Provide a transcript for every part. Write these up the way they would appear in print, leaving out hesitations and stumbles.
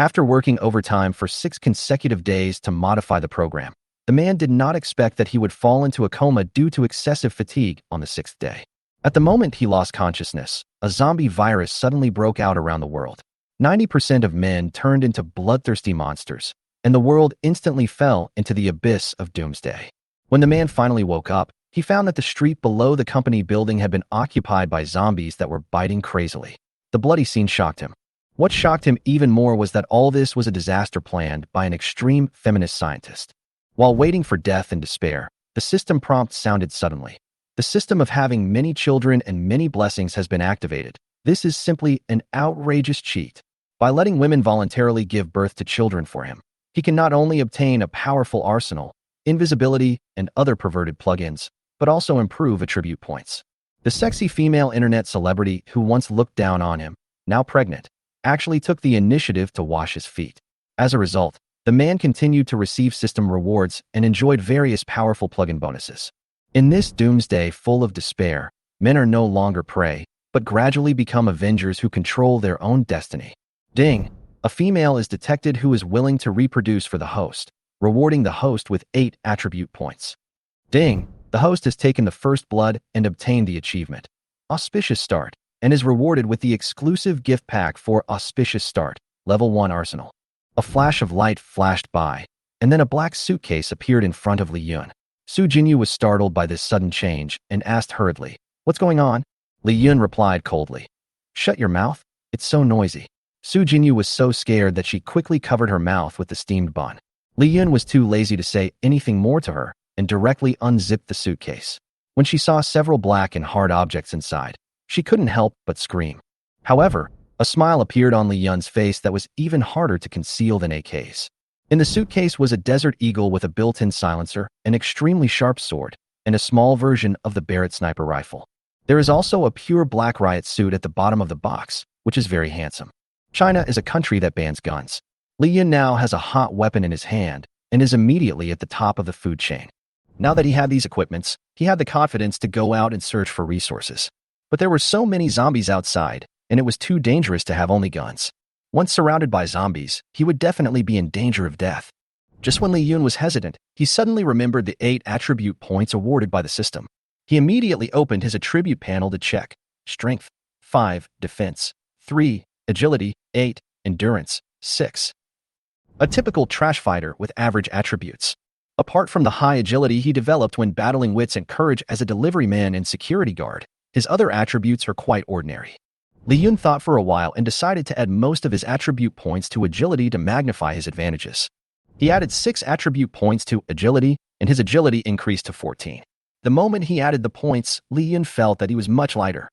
After working overtime for 6 consecutive days to modify the program, the man did not expect that he would fall into a coma due to excessive fatigue on the 6th day. At the moment he lost consciousness, a zombie virus suddenly broke out around the world. 90% of men turned into bloodthirsty monsters, and the world instantly fell into the abyss of doomsday. When the man finally woke up, he found that the street below the company building had been occupied by zombies that were biting crazily. The bloody scene shocked him. What shocked him even more was that all this was a disaster planned by an extreme feminist scientist. While waiting for death and despair, the system prompt sounded suddenly. The system of having many children and many blessings has been activated. This is simply an outrageous cheat. By letting women voluntarily give birth to children for him, he can not only obtain a powerful arsenal, invisibility, and other perverted plugins, but also improve attribute points. The sexy female internet celebrity who once looked down on him, now pregnant, actually took the initiative to wash his feet. As a result, the man continued to receive system rewards and enjoyed various powerful plugin bonuses. In this doomsday full of despair, men are no longer prey, but gradually become avengers who control their own destiny. Ding! A female is detected who is willing to reproduce for the host, rewarding the host with 8 attribute points. Ding! The host has taken the first blood and obtained the achievement, Auspicious Start, and is rewarded with the exclusive gift pack for Auspicious Start, Level 1 Arsenal. A flash of light flashed by, and then a black suitcase appeared in front of Li Yun. Su Jinyu was startled by this sudden change and asked hurriedly, "What's going on?" Li Yun replied coldly, "Shut your mouth, it's so noisy." Su Jinyu was so scared that she quickly covered her mouth with the steamed bun. Li Yun was too lazy to say anything more to her and directly unzipped the suitcase. When she saw several black and hard objects inside, she couldn't help but scream. However, a smile appeared on Li Yun's face that was even harder to conceal than AK's. In the suitcase was a Desert Eagle with a built-in silencer, an extremely sharp sword, and a small version of the Barrett sniper rifle. There is also a pure black riot suit at the bottom of the box, which is very handsome. China is a country that bans guns. Li Yun now has a hot weapon in his hand and is immediately at the top of the food chain. Now that he had these equipments, he had the confidence to go out and search for resources. But there were so many zombies outside, and it was too dangerous to have only guns. Once surrounded by zombies, he would definitely be in danger of death. Just when Li Yun was hesitant, he suddenly remembered the 8 attribute points awarded by the system. He immediately opened his attribute panel to check. Strength, 5, Defense, 3, Agility, 8, Endurance, 6. A typical trash fighter with average attributes. Apart from the high agility he developed when battling wits and courage as a delivery man and security guard, his other attributes are quite ordinary. Li Yun thought for a while and decided to add most of his attribute points to agility to magnify his advantages. He added 6 attribute points to agility, and his agility increased to 14. The moment he added the points, Li Yun felt that he was much lighter.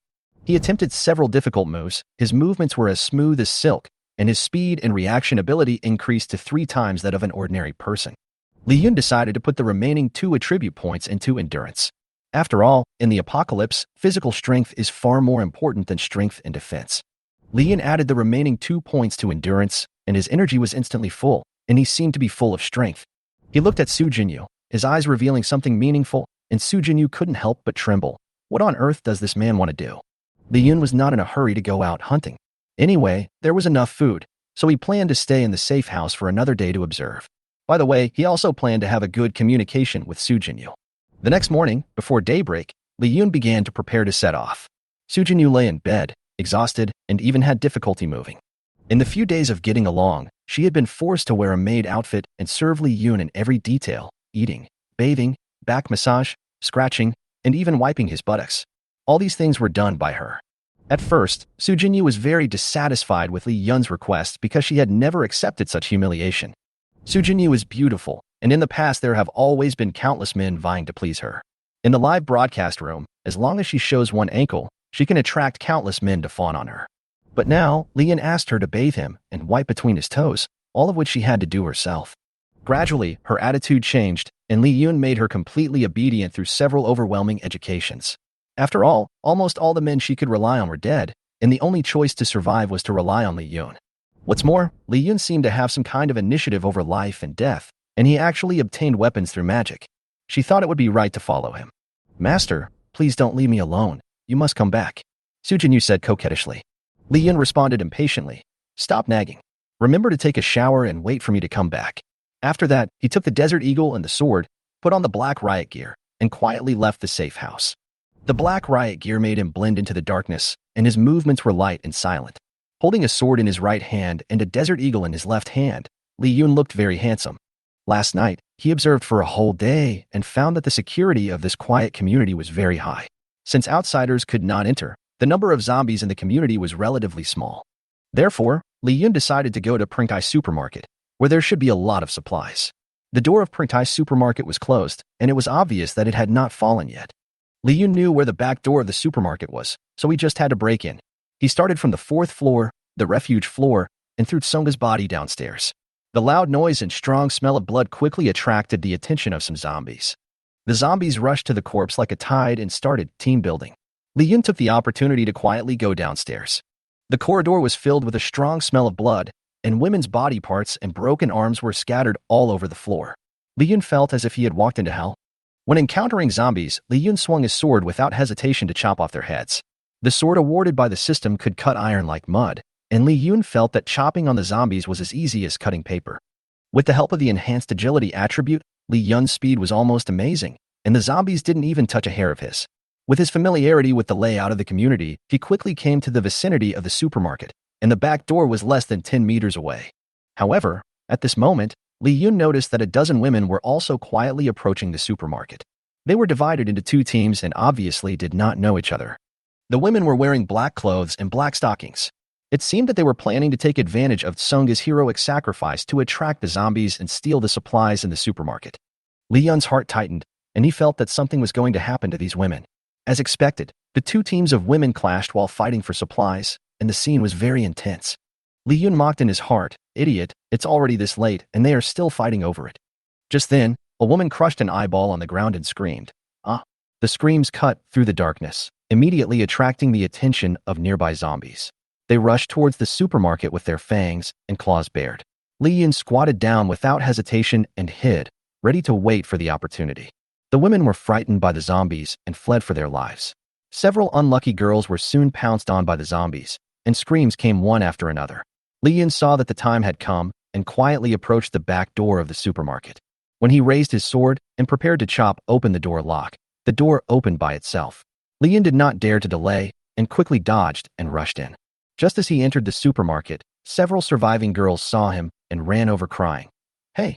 He attempted several difficult moves, his movements were as smooth as silk, and his speed and reaction ability increased to 3 times that of an ordinary person. Li Yun decided to put the remaining 2 attribute points into endurance. After all, in the apocalypse, physical strength is far more important than strength and defense. Li Yun added the remaining 2 points to endurance, and his energy was instantly full, and he seemed to be full of strength. He looked at Su Jinyu, his eyes revealing something meaningful, and Su Jinyu couldn't help but tremble. What on earth does this man want to do? Li Yun was not in a hurry to go out hunting. Anyway, there was enough food, so he planned to stay in the safe house for another day to observe. By the way, he also planned to have a good communication with Su Jinyu. The next morning, before daybreak, Li Yun began to prepare to set off. Su Jinyu lay in bed, exhausted, and even had difficulty moving. In the few days of getting along, she had been forced to wear a maid outfit and serve Li Yun in every detail, eating, bathing, back massage, scratching, and even wiping his buttocks. All these things were done by her. At first, Su Jinyu was very dissatisfied with Li Yun's request because she had never accepted such humiliation. Su Jinyu is beautiful, and in the past there have always been countless men vying to please her. In the live broadcast room, as long as she shows one ankle, she can attract countless men to fawn on her. But now, Li Yun asked her to bathe him and wipe between his toes, all of which she had to do herself. Gradually, her attitude changed, and Li Yun made her completely obedient through several overwhelming educations. After all, almost all the men she could rely on were dead, and the only choice to survive was to rely on Li Yun. What's more, Li Yun seemed to have some kind of initiative over life and death, and he actually obtained weapons through magic. She thought it would be right to follow him. "Master, please don't leave me alone. You must come back," Su Jinyu said coquettishly. Li Yun responded impatiently, "Stop nagging. Remember to take a shower and wait for me to come back." After that, he took the Desert Eagle and the sword, put on the black riot gear, and quietly left the safe house. The black riot gear made him blend into the darkness, and his movements were light and silent. Holding a sword in his right hand and a Desert Eagle in his left hand, Li Yun looked very handsome. Last night, he observed for a whole day and found that the security of this quiet community was very high. Since outsiders could not enter, the number of zombies in the community was relatively small. Therefore, Li Yun decided to go to Pringtai supermarket, where there should be a lot of supplies. The door of Pringtai supermarket was closed, and it was obvious that it had not fallen yet. Li Yun knew where the back door of the supermarket was, so he just had to break in. He started from the 4th floor, the refuge floor, and threw Songa's body downstairs. The loud noise and strong smell of blood quickly attracted the attention of some zombies. The zombies rushed to the corpse like a tide and started team building. Li Yun took the opportunity to quietly go downstairs. The corridor was filled with a strong smell of blood, and women's body parts and broken arms were scattered all over the floor. Li Yun felt as if he had walked into hell. When encountering zombies, Li Yun swung his sword without hesitation to chop off their heads. The sword awarded by the system could cut iron like mud, and Li Yun felt that chopping on the zombies was as easy as cutting paper. With the help of the enhanced agility attribute, Li Yun's speed was almost amazing, and the zombies didn't even touch a hair of his. With his familiarity with the layout of the community, he quickly came to the vicinity of the supermarket, and the back door was less than 10 meters away. However, at this moment, Li Yun noticed that a dozen women were also quietly approaching the supermarket. They were divided into 2 teams and obviously did not know each other. The women were wearing black clothes and black stockings. It seemed that they were planning to take advantage of Songa's heroic sacrifice to attract the zombies and steal the supplies in the supermarket. Li Yun's heart tightened, and he felt that something was going to happen to these women. As expected, the 2 teams of women clashed while fighting for supplies, and the scene was very intense. Li Yun mocked in his heart, "Idiot, it's already this late, and they are still fighting over it." Just then, a woman crushed an eyeball on the ground and screamed. "Ah!" The screams cut through the darkness, immediately attracting the attention of nearby zombies. They rushed towards the supermarket with their fangs and claws bared. Li Yun squatted down without hesitation and hid, ready to wait for the opportunity. The women were frightened by the zombies and fled for their lives. Several unlucky girls were soon pounced on by the zombies, and screams came one after another. Li Yun saw that the time had come and quietly approached the back door of the supermarket. When he raised his sword and prepared to chop open the door lock, the door opened by itself. Li Yun did not dare to delay and quickly dodged and rushed in. Just as he entered the supermarket, several surviving girls saw him and ran over crying, "Hey,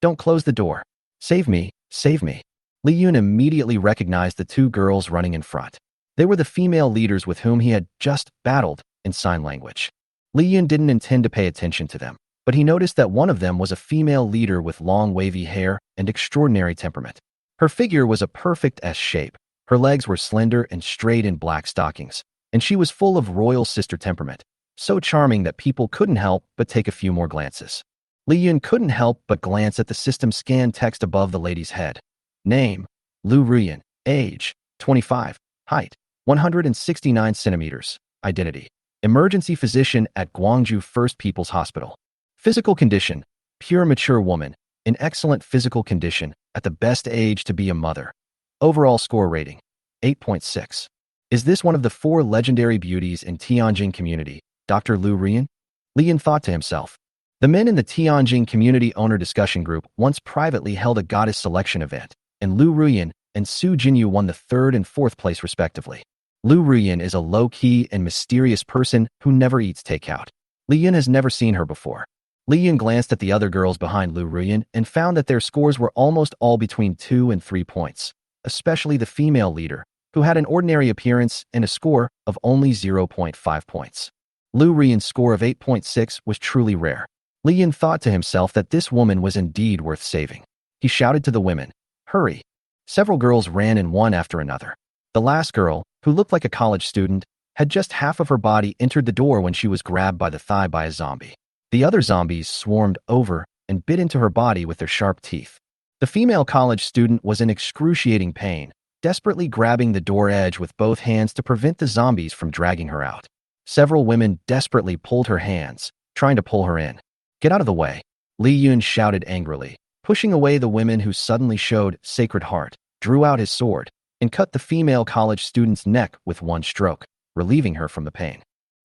don't close the door. Save me, save me." Li Yun immediately recognized the 2 girls running in front. They were the female leaders with whom he had just battled in sign language. Li Yun didn't intend to pay attention to them, but he noticed that one of them was a female leader with long wavy hair and extraordinary temperament. Her figure was a perfect S shape. Her legs were slender and straight in black stockings, and she was full of royal sister temperament, so charming that people couldn't help but take a few more glances. Li Yun couldn't help but glance at the system scan text above the lady's head. Name, Lu Ruyan. Age, 25. Height, 169 centimeters. Identity, emergency physician at Gwangju First People's Hospital. Physical condition, pure mature woman, in excellent physical condition, at the best age to be a mother. Overall score rating, 8.6. Is this one of the 4 legendary beauties in Tianjin community, Dr. Lu Ruyan? Li Yun thought to himself. The men in the Tianjin community owner discussion group once privately held a goddess selection event, and Lu Ruyan and Su Jinyu won the 3rd and 4th place respectively. Lu Ruyan is a low-key and mysterious person who never eats takeout. Li Yun has never seen her before. Li Yun glanced at the other girls behind Lu Ruyan and found that their scores were almost all between 2 and 3 points, especially the female leader, who had an ordinary appearance and a score of only 0.5 points. Lu Ruyan's score of 8.6 was truly rare. Li Yun thought to himself that this woman was indeed worth saving. He shouted to the women, "Hurry!" Several girls ran in one after another. The last girl, who looked like a college student, had just half of her body entered the door when she was grabbed by the thigh by a zombie. The other zombies swarmed over and bit into her body with their sharp teeth. The female college student was in excruciating pain, desperately grabbing the door edge with both hands to prevent the zombies from dragging her out. Several women desperately pulled her hands, trying to pull her in. "Get out of the way," Li Yun shouted angrily, pushing away the women who suddenly showed Sacred Heart, drew out his sword, and cut the female college student's neck with one stroke, relieving her from the pain.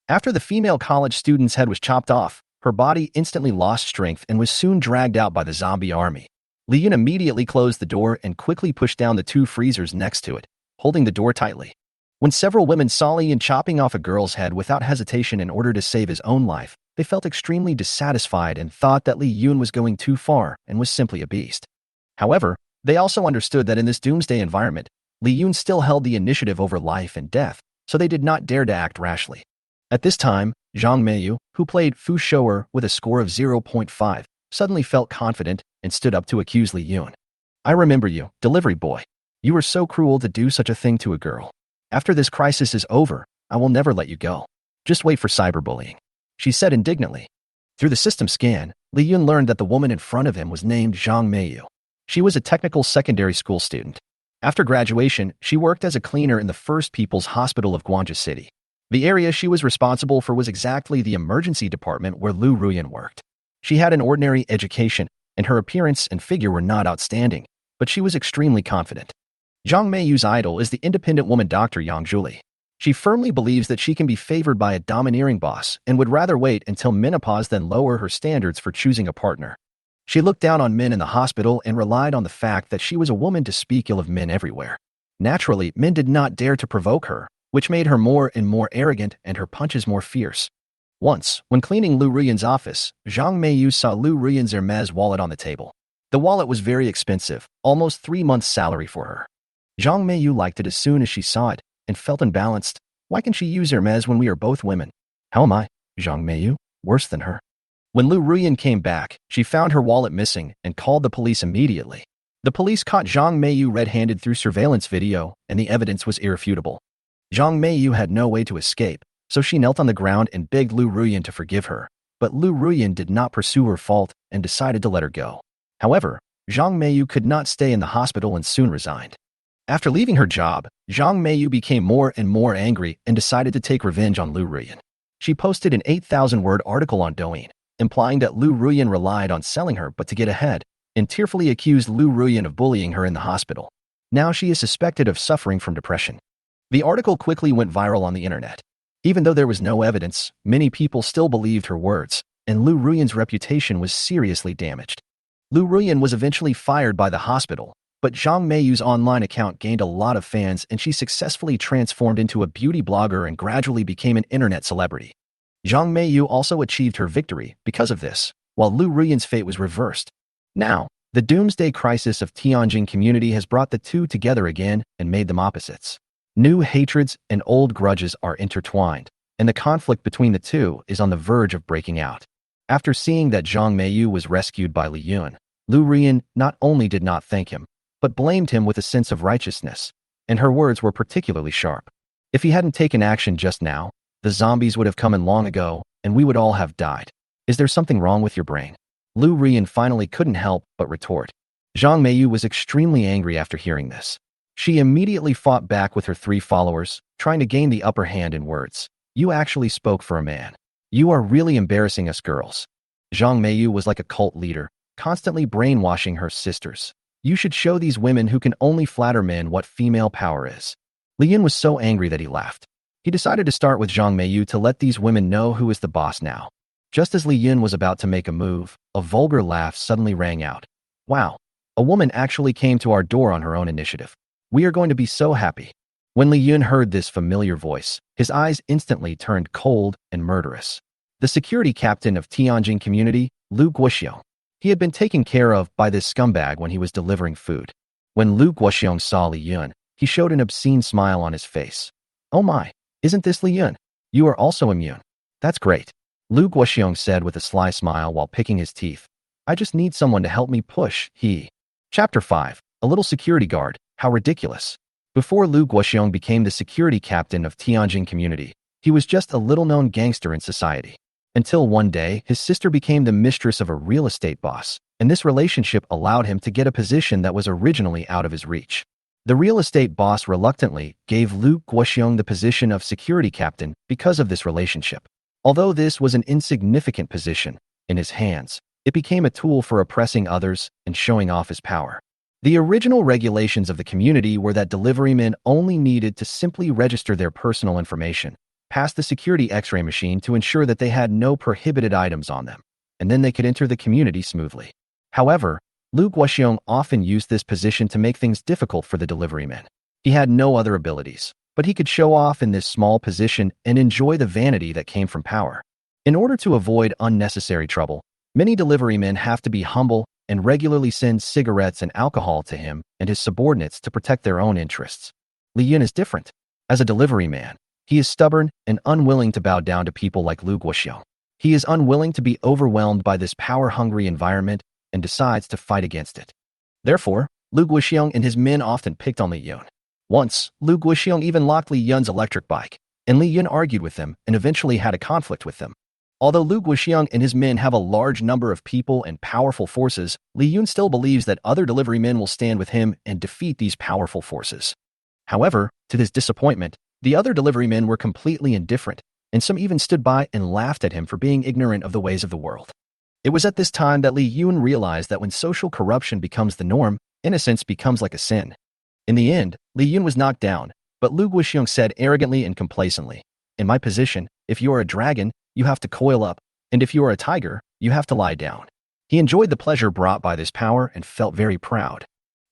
After the female college student's head was chopped off, Her body instantly lost strength and was soon dragged out by the zombie army. Li Yun immediately closed the door and quickly pushed down the two freezers next to it, holding the door tightly. When several women saw Li Yun chopping off a girl's head without hesitation in order to save his own life, they felt extremely dissatisfied and thought that Li Yun was going too far and was simply a beast. However, they also understood that in this doomsday environment, Li Yun still held the initiative over life and death, so they did not dare to act rashly. At this time, Zhang Meiyu, who played Fu Shou'er with a score of 0.5, suddenly felt confident and stood up to accuse Li Yun. "I remember you, delivery boy. You were so cruel to do such a thing to a girl. After this crisis is over, I will never let you go. Just wait for cyberbullying," she said indignantly. Through the system scan, Li Yun learned that the woman in front of him was named Zhang Meiyu. She was a technical secondary school student. After graduation, she worked as a cleaner in the First People's Hospital of Guangzhou City. The area she was responsible for was exactly the emergency department where Lu Ruyan worked. She had an ordinary education, and her appearance and figure were not outstanding, but she was extremely confident. Zhang Meiyu's idol is the independent woman Dr. Yang Zhuli. She firmly believes that she can be favored by a domineering boss and would rather wait until menopause than lower her standards for choosing a partner. She looked down on men in the hospital and relied on the fact that she was a woman to speak ill of men everywhere. Naturally, men did not dare to provoke her, which made her more and more arrogant and her punches more fierce. Once, when cleaning Lu Ruyan's office, Zhang Meiyu saw Lu Ruyan's Hermes wallet on the table. The wallet was very expensive, almost 3 months' salary for her. Zhang Meiyu liked it as soon as she saw it and felt unbalanced. Why can she use Hermes when we are both women? How am I, Zhang Meiyu, worse than her? When Lu Ruyan came back, she found her wallet missing and called the police immediately. The police caught Zhang Meiyu red-handed through surveillance video, and the evidence was irrefutable. Zhang Meiyu had no way to escape, so she knelt on the ground and begged Lu Ruyan to forgive her. But Lu Ruyan did not pursue her fault and decided to let her go. However, Zhang Meiyu could not stay in the hospital and soon resigned. After leaving her job, Zhang Meiyu became more and more angry and decided to take revenge on Lu Ruyan. She posted an 8,000-word article on Douyin, implying that Lu Ruyan relied on selling her but to get ahead, and tearfully accused Lu Ruyan of bullying her in the hospital. Now she is suspected of suffering from depression. The article quickly went viral on the internet. Even though there was no evidence, many people still believed her words, and Lu Ruyan's reputation was seriously damaged. Lu Ruyan was eventually fired by the hospital, but Zhang Meiyu's online account gained a lot of fans and she successfully transformed into a beauty blogger and gradually became an internet celebrity. Zhang Meiyu also achieved her victory because of this, while Lu Ruyan's fate was reversed. Now, the doomsday crisis of Tianjin community has brought the two together again and made them opposites. New hatreds and old grudges are intertwined, and the conflict between the two is on the verge of breaking out. After seeing that Zhang Meiyu was rescued by Li Yun, Lu Ruyan not only did not thank him, but blamed him with a sense of righteousness, and her words were particularly sharp. If he hadn't taken action just now, the zombies would have come in long ago, and we would all have died. Is there something wrong with your brain? Lu Ruyan finally couldn't help but retort. Zhang Meiyu was extremely angry after hearing this. She immediately fought back with her 3 followers, trying to gain the upper hand in words. You actually spoke for a man. You are really embarrassing us girls. Zhang Meiyu was like a cult leader, constantly brainwashing her sisters. You should show these women who can only flatter men what female power is. Li Yun was so angry that he laughed. He decided to start with Zhang Meiyu to let these women know who is the boss now. Just as Li Yun was about to make a move, a vulgar laugh suddenly rang out. Wow, a woman actually came to our door on her own initiative. We are going to be so happy. When Li Yun heard this familiar voice, his eyes instantly turned cold and murderous. The security captain of Tianjin community, Lu Guoxiong. He had been taken care of by this scumbag when he was delivering food. When Lu Guoxiong saw Li Yun, he showed an obscene smile on his face. Oh my, isn't this Li Yun? You are also immune. That's great. Lu Guoxiong said with a sly smile while picking his teeth. I just need someone to help me push, Chapter 5. A little security guard. How ridiculous. Before Lu Guoxiong became the security captain of Tianjin community, he was just a little-known gangster in society. Until one day, his sister became the mistress of a real estate boss, and this relationship allowed him to get a position that was originally out of his reach. The real estate boss reluctantly gave Lu Guoxiong the position of security captain because of this relationship. Although this was an insignificant position, in his hands, it became a tool for oppressing others and showing off his power. The original regulations of the community were that deliverymen only needed to simply register their personal information, passed the security X-ray machine to ensure that they had no prohibited items on them, and then they could enter the community smoothly. However, Lu Guoxiong often used this position to make things difficult for the delivery men. He had no other abilities, but he could show off in this small position and enjoy the vanity that came from power. In order to avoid unnecessary trouble, many delivery men have to be humble and regularly send cigarettes and alcohol to him and his subordinates to protect their own interests. Li Yun is different. As a delivery man, he is stubborn and unwilling to bow down to people like Lu Guoxiong. He is unwilling to be overwhelmed by this power-hungry environment and decides to fight against it. Therefore, Lu Guoxiong and his men often picked on Li Yun. Once, Lu Guoxiong even locked Li Yun's electric bike, and Li Yun argued with them and eventually had a conflict with them. Although Lu Guoxiong and his men have a large number of people and powerful forces, Li Yun still believes that other delivery men will stand with him and defeat these powerful forces. However, to his disappointment, the other delivery men were completely indifferent, and some even stood by and laughed at him for being ignorant of the ways of the world. It was at this time that Li Yun realized that when social corruption becomes the norm, innocence becomes like a sin. In the end, Li Yun was knocked down, but Lu Guoxiong said arrogantly and complacently, "In my position, if you are a dragon, you have to coil up, and if you are a tiger, you have to lie down." He enjoyed the pleasure brought by this power and felt very proud.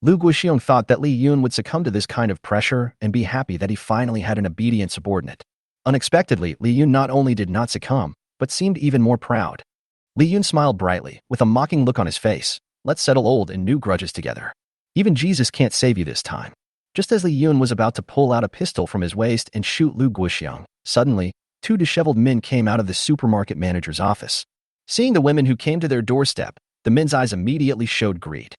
Lu Guoxiong thought that Li Yun would succumb to this kind of pressure and be happy that he finally had an obedient subordinate. Unexpectedly, Li Yun not only did not succumb, but seemed even more proud. Li Yun smiled brightly, with a mocking look on his face. "Let's settle old and new grudges together. Even Jesus can't save you this time." Just as Li Yun was about to pull out a pistol from his waist and shoot Lu Guoxiong, suddenly, two disheveled men came out of the supermarket manager's office. Seeing the women who came to their doorstep, the men's eyes immediately showed greed.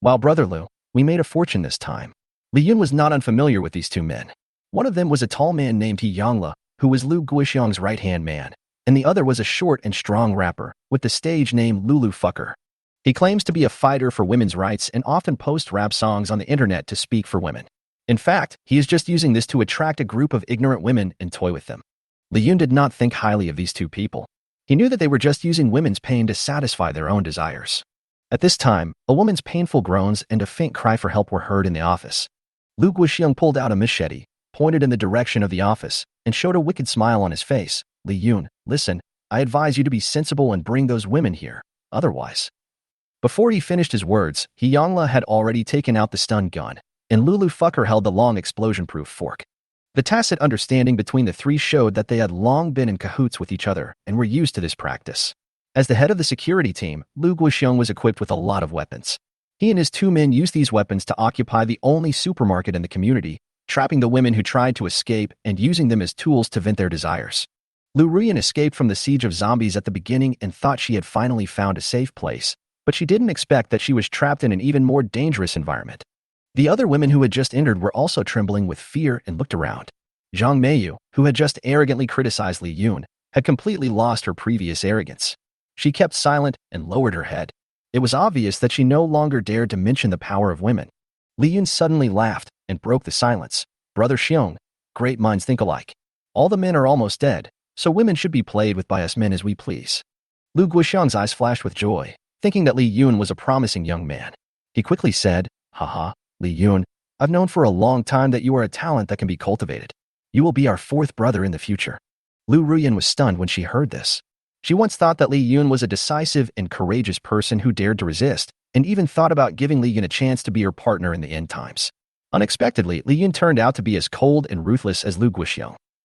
"Wow, Brother Lu, we made a fortune this time." Li Yun was not unfamiliar with these two men. One of them was a tall man named He Yangla, who was Lu Guoxiong's right-hand man, and the other was a short and strong rapper with the stage name Lulu Fucker. He claims to be a fighter for women's rights and often posts rap songs on the internet to speak for women. In fact, he is just using this to attract a group of ignorant women and toy with them. Li Yun did not think highly of these two people. He knew that they were just using women's pain to satisfy their own desires. At this time, a woman's painful groans and a faint cry for help were heard in the office. Lu Guoxiong pulled out a machete, pointed in the direction of the office, and showed a wicked smile on his face. "Li Yun, listen, I advise you to be sensible and bring those women here. Otherwise..." Before he finished his words, He Yangla had already taken out the stun gun, and Lulu Fucker held the long explosion-proof fork. The tacit understanding between the three showed that they had long been in cahoots with each other and were used to this practice. As the head of the security team, Lu Guoxiong was equipped with a lot of weapons. He and his two men used these weapons to occupy the only supermarket in the community, trapping the women who tried to escape and using them as tools to vent their desires. Lu Ruyan escaped from the siege of zombies at the beginning and thought she had finally found a safe place, but she didn't expect that she was trapped in an even more dangerous environment. The other women who had just entered were also trembling with fear and looked around. Zhang Meiyu, who had just arrogantly criticized Li Yun, had completely lost her previous arrogance. She kept silent and lowered her head. It was obvious that she no longer dared to mention the power of women. Li Yun suddenly laughed and broke the silence. "Brother Xiong, great minds think alike. All the men are almost dead, so women should be played with by us men as we please." Lu Guoxiong's eyes flashed with joy, thinking that Li Yun was a promising young man. He quickly said, "Haha, Li Yun, I've known for a long time that you are a talent that can be cultivated. You will be our fourth brother in the future." Lu Ruyan was stunned when she heard this. She once thought that Li Yun was a decisive and courageous person who dared to resist, and even thought about giving Li Yun a chance to be her partner in the end times. Unexpectedly, Li Yun turned out to be as cold and ruthless as Lu Guoxiong.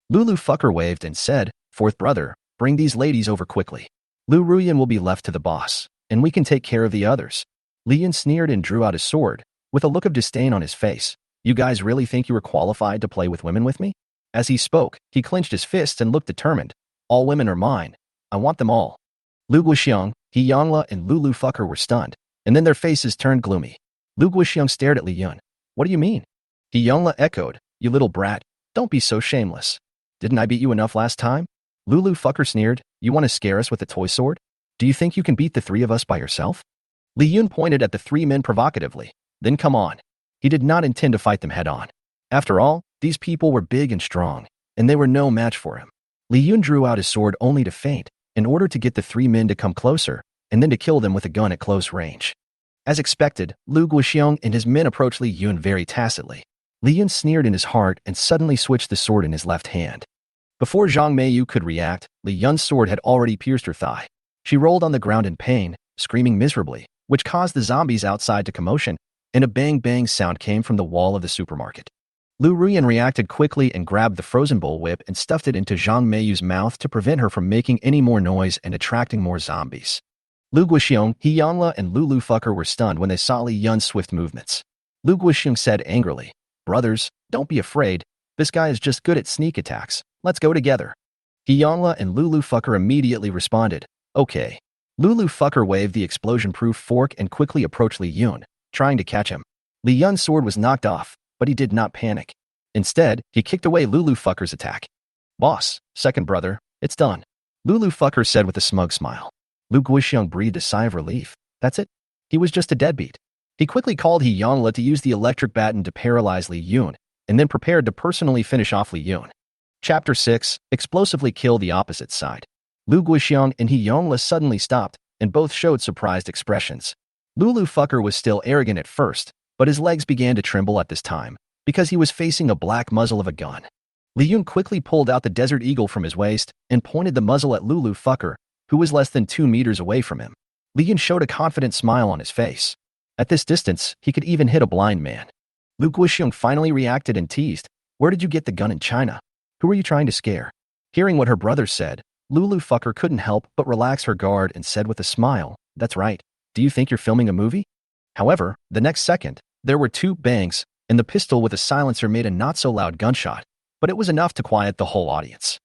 Lulu Fucker waved and said, "Fourth brother, bring these ladies over quickly. Lu Ruyan will be left to the boss, and we can take care of the others." Li Yun sneered and drew out his sword, with a look of disdain on his face. "You guys really think you are qualified to play with women with me?" As he spoke, he clenched his fists and looked determined. "All women are mine. I want them all." Lu Guoxiong, He Yangla, and Lulu Fucker were stunned, and then their faces turned gloomy. Lu Guoxiong stared at Li Yun. "What do you mean?" He Yangla echoed, "You little brat, don't be so shameless. Didn't I beat you enough last time?" Lulu Fucker sneered, "You want to scare us with a toy sword? Do you think you can beat the three of us by yourself?" Li Yun pointed at the three men provocatively. "Then come on." He did not intend to fight them head-on. After all, these people were big and strong, and they were no match for him. Li Yun drew out his sword only to feint, in order to get the three men to come closer, and then to kill them with a gun at close range. As expected, Lu Guoxiong and his men approached Li Yun very tacitly. Li Yun sneered in his heart and suddenly switched the sword in his left hand. Before Zhang Meiyu could react, Li Yun's sword had already pierced her thigh. She rolled on the ground in pain, screaming miserably, which caused the zombies outside to commotion, and a bang-bang sound came from the wall of the supermarket. Lu Ruyan reacted quickly and grabbed the frozen bull whip and stuffed it into Zhang Meiyu's mouth to prevent her from making any more noise and attracting more zombies. Lu Guoxiong, He Yangla, and Lulu Fucker were stunned when they saw Li Yun's swift movements. Lu Guoxiong said angrily, "Brothers, don't be afraid. This guy is just good at sneak attacks. Let's go together." He Yangla and Lulu Fucker immediately responded, "Okay." Lulu Fucker waved the explosion-proof fork and quickly approached Li Yun, trying to catch him. Li Yun's sword was knocked off, but he did not panic. Instead, he kicked away Lulu Fucker's attack. "Boss, second brother, it's done," Lulu Fucker said with a smug smile. Lu Guoxiong breathed a sigh of relief. That's it? He was just a deadbeat. He quickly called He Yangla to use the electric baton to paralyze Li Yun, and then prepared to personally finish off Li Yun. Chapter 6, Explosively Kill the Opposite Side. Lu Guoxiong and He Yangla suddenly stopped, and both showed surprised expressions. Lulu Fucker was still arrogant at first, but his legs began to tremble at this time, because he was facing a black muzzle of a gun. Li Yun quickly pulled out the Desert Eagle from his waist and pointed the muzzle at Lulu Fucker, who was less than 2 meters away from him. Li Yun showed a confident smile on his face. At this distance, he could even hit a blind man. Lu Guoxiong finally reacted and teased, "Where did you get the gun in China? Who are you trying to scare?" Hearing what her brother said, Lulu Fucker couldn't help but relax her guard and said with a smile, "That's right. Do you think you're filming a movie?" However, the next second, there were 2 bangs, and the pistol with a silencer made a not-so-loud gunshot, but it was enough to quiet the whole audience.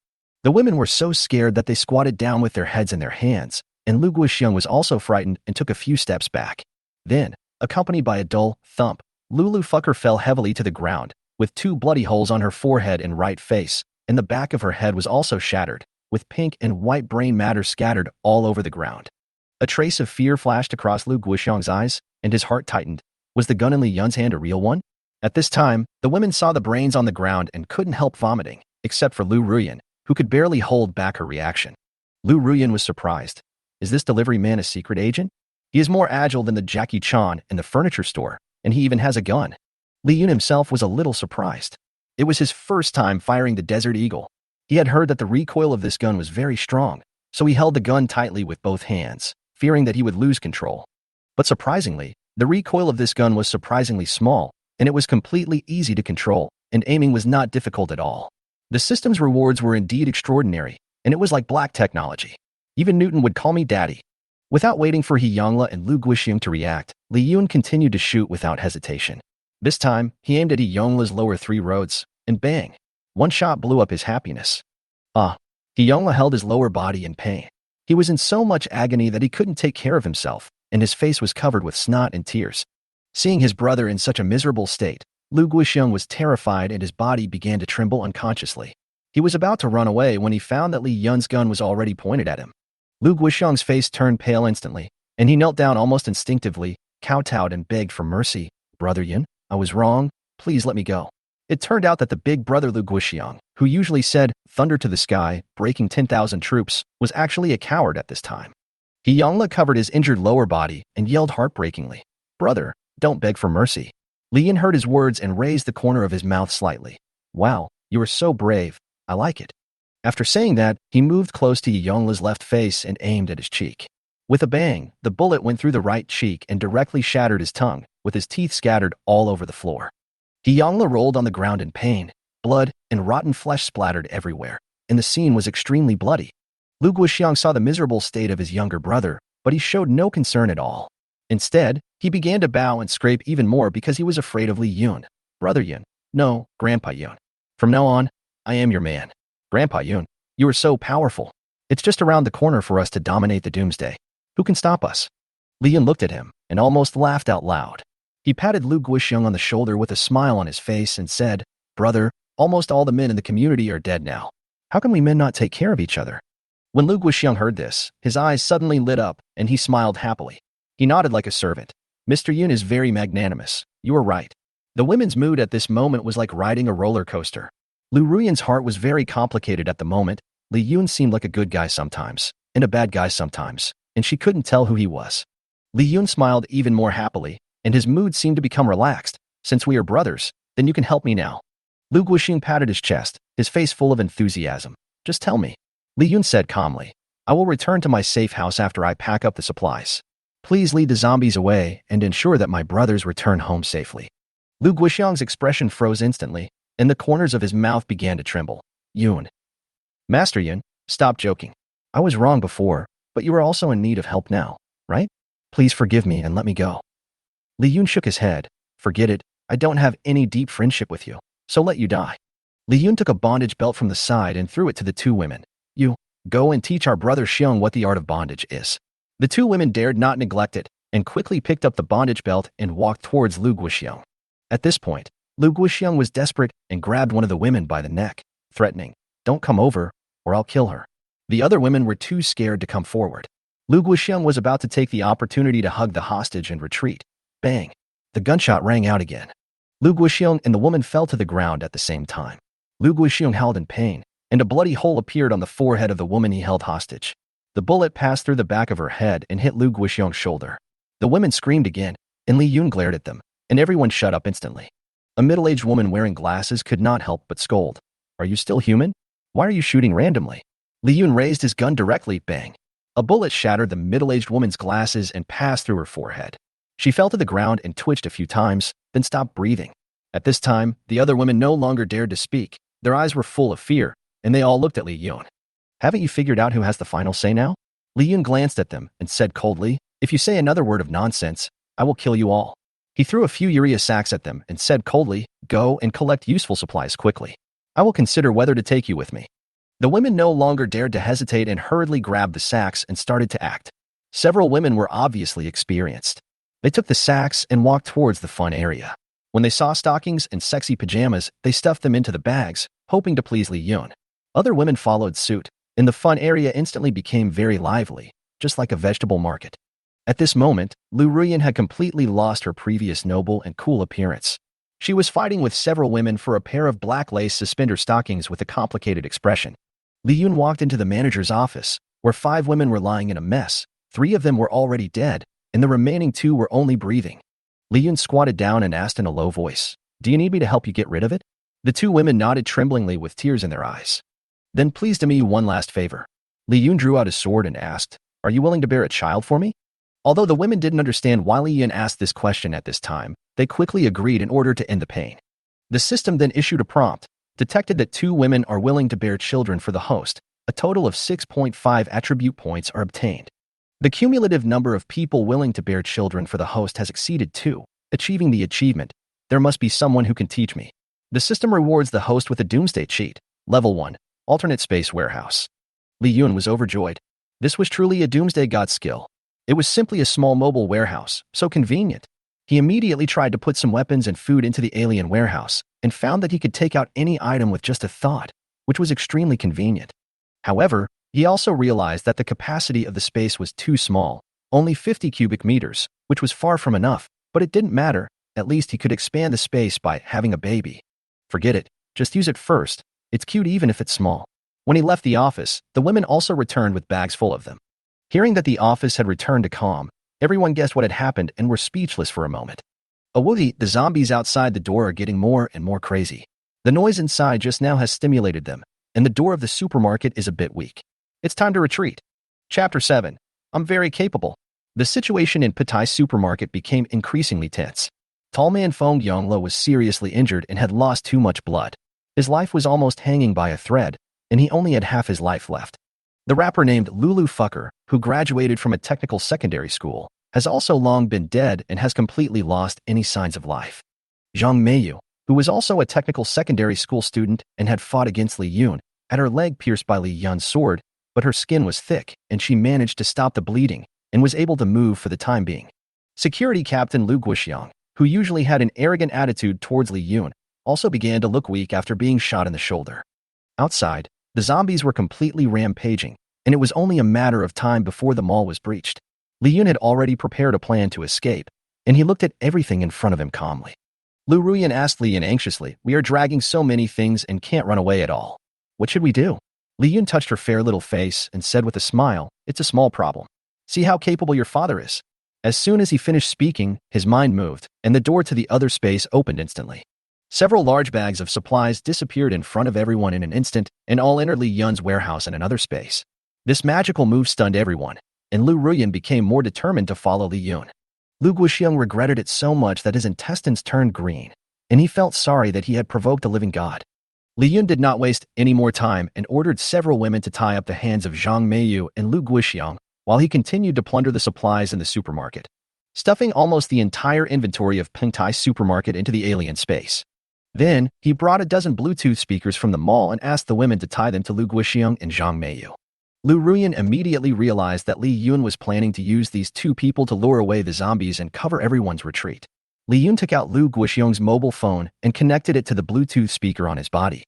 The women were so scared that they squatted down with their heads in their hands, and Lu Guoxiong was also frightened and took a few steps back. Then, accompanied by a dull thump, Lulu Fucker fell heavily to the ground, with 2 bloody holes on her forehead and right face, and the back of her head was also shattered, with pink and white brain matter scattered all over the ground. A trace of fear flashed across Lu Guoxiong's eyes, and his heart tightened. Was the gun in Li Yun's hand a real one? At this time, the women saw the brains on the ground and couldn't help vomiting, except for Lu Ruyan, who could barely hold back her reaction. Lu Ruyan was surprised. Is this delivery man a secret agent? He is more agile than the Jackie Chan in the furniture store, and he even has a gun. Li Yun himself was a little surprised. It was his first time firing the Desert Eagle. He had heard that the recoil of this gun was very strong, so he held the gun tightly with both hands, fearing that he would lose control. But surprisingly, the recoil of this gun was surprisingly small, and it was completely easy to control, and aiming was not difficult at all. The system's rewards were indeed extraordinary, and it was like black technology. Even Newton would call me daddy. Without waiting for He Yangla and Lu Guoxiong to react, Li Yun continued to shoot without hesitation. This time, he aimed at He Yangla's lower 3 roads, and bang! One shot blew up his happiness. He Yangla held his lower body in pain. He was in so much agony that he couldn't take care of himself, and his face was covered with snot and tears. Seeing his brother in such a miserable state, Lu Guoxiong was terrified and his body began to tremble unconsciously. He was about to run away when he found that Li Yun's gun was already pointed at him. Lu Guoxiong's face turned pale instantly, and he knelt down almost instinctively, kowtowed and begged for mercy. "Brother Yun, I was wrong. Please let me go." It turned out that the big brother Lu Guoxiong, who usually said, "Thunder to the sky, breaking 10,000 troops," was actually a coward at this time. He Yangla covered his injured lower body and yelled heartbreakingly, "Brother, don't beg for mercy." Li Yun heard his words and raised the corner of his mouth slightly. "Wow, you are so brave. I like it." After saying that, he moved close to He Yangla's left face and aimed at his cheek. With a bang, the bullet went through the right cheek and directly shattered his tongue, with his teeth scattered all over the floor. He Yangla rolled on the ground in pain. Blood and rotten flesh splattered everywhere, and the scene was extremely bloody. Lu Guoxiong saw the miserable state of his younger brother, but he showed no concern at all. Instead, he began to bow and scrape even more because he was afraid of Li Yun. "Brother Yun. No, Grandpa Yun. From now on, I am your man. Grandpa Yun, you are so powerful. It's just around the corner for us to dominate the doomsday. Who can stop us?" Li Yun looked at him and almost laughed out loud. He patted Lu Guoxiong on the shoulder with a smile on his face and said, "Brother, almost all the men in the community are dead now. How can we men not take care of each other?" When Lu Guoxiong heard this, his eyes suddenly lit up and he smiled happily. He nodded like a servant. "Mr. Yun is very magnanimous. You are right." The women's mood at this moment was like riding a roller coaster. Lu Ruyan's heart was very complicated at the moment. Li Yun seemed like a good guy sometimes, and a bad guy sometimes, and she couldn't tell who he was. Li Yun smiled even more happily, and his mood seemed to become relaxed. "Since we are brothers, then you can help me now." Lu Guoxiong patted his chest, his face full of enthusiasm. Just tell me. Li Yun said calmly. I will return to my safe house after I pack up the supplies. Please lead the zombies away and ensure that my brothers return home safely. Lu Guixiang's expression froze instantly, and the corners of his mouth began to tremble. Yun. Master Yun, stop joking. I was wrong before, but you are also in need of help now, right? Please forgive me and let me go. Li Yun shook his head. Forget it, I don't have any deep friendship with you, so let you die. Li Yun took a bondage belt from the side and threw it to the two women. You, go and teach our brother Xiong what the art of bondage is. The two women dared not neglect it, and quickly picked up the bondage belt and walked towards Lu Guixiang. At this point, Lu Guixiang was desperate and grabbed one of the women by the neck, threatening, Don't come over, or I'll kill her. The other women were too scared to come forward. Lu Guixiang was about to take the opportunity to hug the hostage and retreat. Bang! The gunshot rang out again. Lu Guixiang and the woman fell to the ground at the same time. Lu Guixiang howled in pain, and a bloody hole appeared on the forehead of the woman he held hostage. The bullet passed through the back of her head and hit Lu Guixiang's shoulder. The women screamed again, and Li Yun glared at them, and everyone shut up instantly. A middle-aged woman wearing glasses could not help but scold. Are you still human? Why are you shooting randomly? Li Yun raised his gun directly, bang. A bullet shattered the middle-aged woman's glasses and passed through her forehead. She fell to the ground and twitched a few times, then stopped breathing. At this time, the other women no longer dared to speak. Their eyes were full of fear, and they all looked at Li Yun. Haven't you figured out who has the final say now? Li Yun glanced at them and said coldly, If you say another word of nonsense, I will kill you all. He threw a few urea sacks at them and said coldly, Go and collect useful supplies quickly. I will consider whether to take you with me. The women no longer dared to hesitate and hurriedly grabbed the sacks and started to act. Several women were obviously experienced. They took the sacks and walked towards the fun area. When they saw stockings and sexy pajamas, they stuffed them into the bags, hoping to please Li Yun. Other women followed suit, and the fun area instantly became very lively, just like a vegetable market. At this moment, Lu Ruyan had completely lost her previous noble and cool appearance. She was fighting with several women for a pair of black lace suspender stockings with a complicated expression. Li Yun walked into the manager's office, where 5 women were lying in a mess. 3 of them were already dead, and the remaining 2 were only breathing. Li Yun squatted down and asked in a low voice, Do you need me to help you get rid of it? The 2 women nodded tremblingly with tears in their eyes. Then please do me one last favor. Li Yun drew out his sword and asked, Are you willing to bear a child for me? Although the women didn't understand why Li Yun asked this question at this time, they quickly agreed in order to end the pain. The system then issued a prompt, detected that 2 women are willing to bear children for the host. A total of 6.5 attribute points are obtained. The cumulative number of people willing to bear children for the host has exceeded 2, achieving the achievement. There must be someone who can teach me. The system rewards the host with a doomsday cheat. Level 1, Alternate Space Warehouse. Li Yun was overjoyed. This was truly a doomsday god skill. It was simply a small mobile warehouse, so convenient. He immediately tried to put some weapons and food into the alien warehouse, and found that he could take out any item with just a thought, which was extremely convenient. However, he also realized that the capacity of the space was too small, only 50 cubic meters, which was far from enough, but it didn't matter. At least he could expand the space by having a baby. Forget it, just use it first. It's cute even if it's small. When he left the office, the women also returned with bags full of them. Hearing that the office had returned to calm, everyone guessed what had happened and were speechless for a moment. Awooey, the zombies outside the door are getting more and more crazy. The noise inside just now has stimulated them, and the door of the supermarket is a bit weak. It's time to retreat. Chapter 7. I'm very capable. The situation in Patai's supermarket became increasingly tense. Tall man Fong Yonglo was seriously injured and had lost too much blood. His life was almost hanging by a thread, and he only had half his life left. The rapper named Lulu Fucker, who graduated from a technical secondary school, has also long been dead and has completely lost any signs of life. Zhang Meiyu, who was also a technical secondary school student and had fought against Li Yun, had her leg pierced by Li Yun's sword, but her skin was thick and she managed to stop the bleeding and was able to move for the time being. Security Captain Lu Guixiang, who usually had an arrogant attitude towards Li Yun, also began to look weak after being shot in the shoulder. Outside, the zombies were completely rampaging, and it was only a matter of time before the mall was breached. Li Yun had already prepared a plan to escape, and he looked at everything in front of him calmly. Lu Ruyan asked Li Yun anxiously, We are dragging so many things and can't run away at all. What should we do? Li Yun touched her fair little face and said with a smile, It's a small problem. See how capable your father is. As soon as he finished speaking, his mind moved, and the door to the other space opened instantly. Several large bags of supplies disappeared in front of everyone in an instant and all entered Li Yun's warehouse in another space. This magical move stunned everyone, and Lu Ruyan became more determined to follow Li Yun. Lu Guoxiong regretted it so much that his intestines turned green, and he felt sorry that he had provoked the living god. Li Yun did not waste any more time and ordered several women to tie up the hands of Zhang Meiyu and Lu Guoxiong while he continued to plunder the supplies in the supermarket, stuffing almost the entire inventory of Pingtai supermarket into the alien space. Then, he brought a dozen Bluetooth speakers from the mall and asked the women to tie them to Lu Guoxiong and Zhang Meiyu. Lu Ruyan immediately realized that Li Yun was planning to use these two people to lure away the zombies and cover everyone's retreat. Li Yun took out Lu Guoxiong's mobile phone and connected it to the Bluetooth speaker on his body.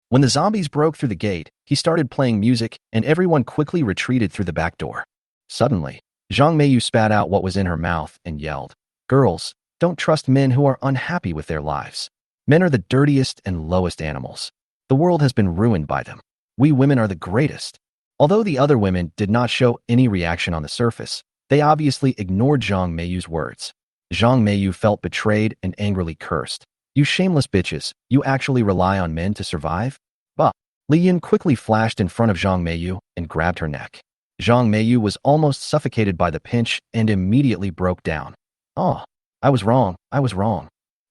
When the zombies broke through the gate, he started playing music and everyone quickly retreated through the back door. Suddenly, Zhang Meiyu spat out what was in her mouth and yelled, "Girls, don't trust men who are unhappy with their lives. Men are the dirtiest and lowest animals. The world has been ruined by them. We women are the greatest." Although the other women did not show any reaction on the surface, they obviously ignored Zhang Meiyu's words. Zhang Meiyu felt betrayed and angrily cursed. "You shameless bitches, you actually rely on men to survive?" Bah! Li Yun quickly flashed in front of Zhang Meiyu and grabbed her neck. Zhang Meiyu was almost suffocated by the pinch and immediately broke down. "Oh, I was wrong.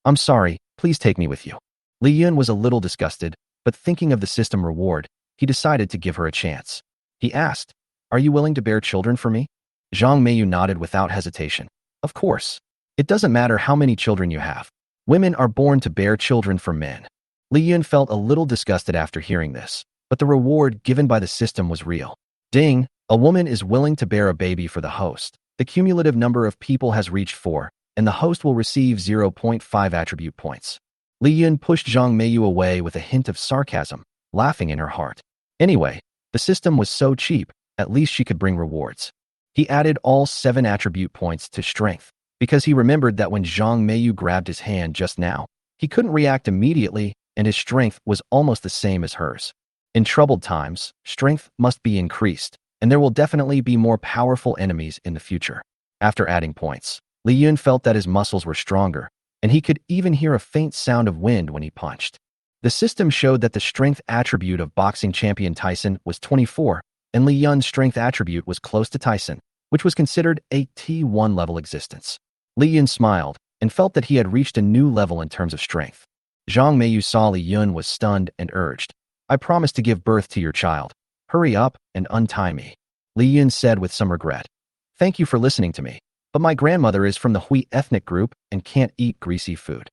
I'm sorry, please take me with you." Li Yun was a little disgusted, but thinking of the system reward, he decided to give her a chance. He asked, "Are you willing to bear children for me?" Zhang Meiyu nodded without hesitation. "Of course. It doesn't matter how many children you have. Women are born to bear children for men." Li Yun felt a little disgusted after hearing this, but the reward given by the system was real. Ding! A woman is willing to bear a baby for the host. The cumulative number of people has reached 4, and the host will receive 0.5 attribute points. Li Yun pushed Zhang Meiyu away with a hint of sarcasm, laughing in her heart. Anyway, the system was so cheap, at least she could bring rewards. He added all 7 attribute points to strength, because he remembered that when Zhang Meiyu grabbed his hand just now, he couldn't react immediately and his strength was almost the same as hers. In troubled times, strength must be increased, and there will definitely be more powerful enemies in the future. After adding points, Li Yun felt that his muscles were stronger, and he could even hear a faint sound of wind when he punched. The system showed that the strength attribute of boxing champion Tyson was 24, and Li Yun's strength attribute was close to Tyson, which was considered a T1 level existence. Li Yun smiled and felt that he had reached a new level in terms of strength. Zhang Meiyu saw Li Yun was stunned and urged, "I promise to give birth to your child. Hurry up and untie me." Li Yun said with some regret, "Thank you for listening to me, but my grandmother is from the Hui ethnic group and can't eat greasy food."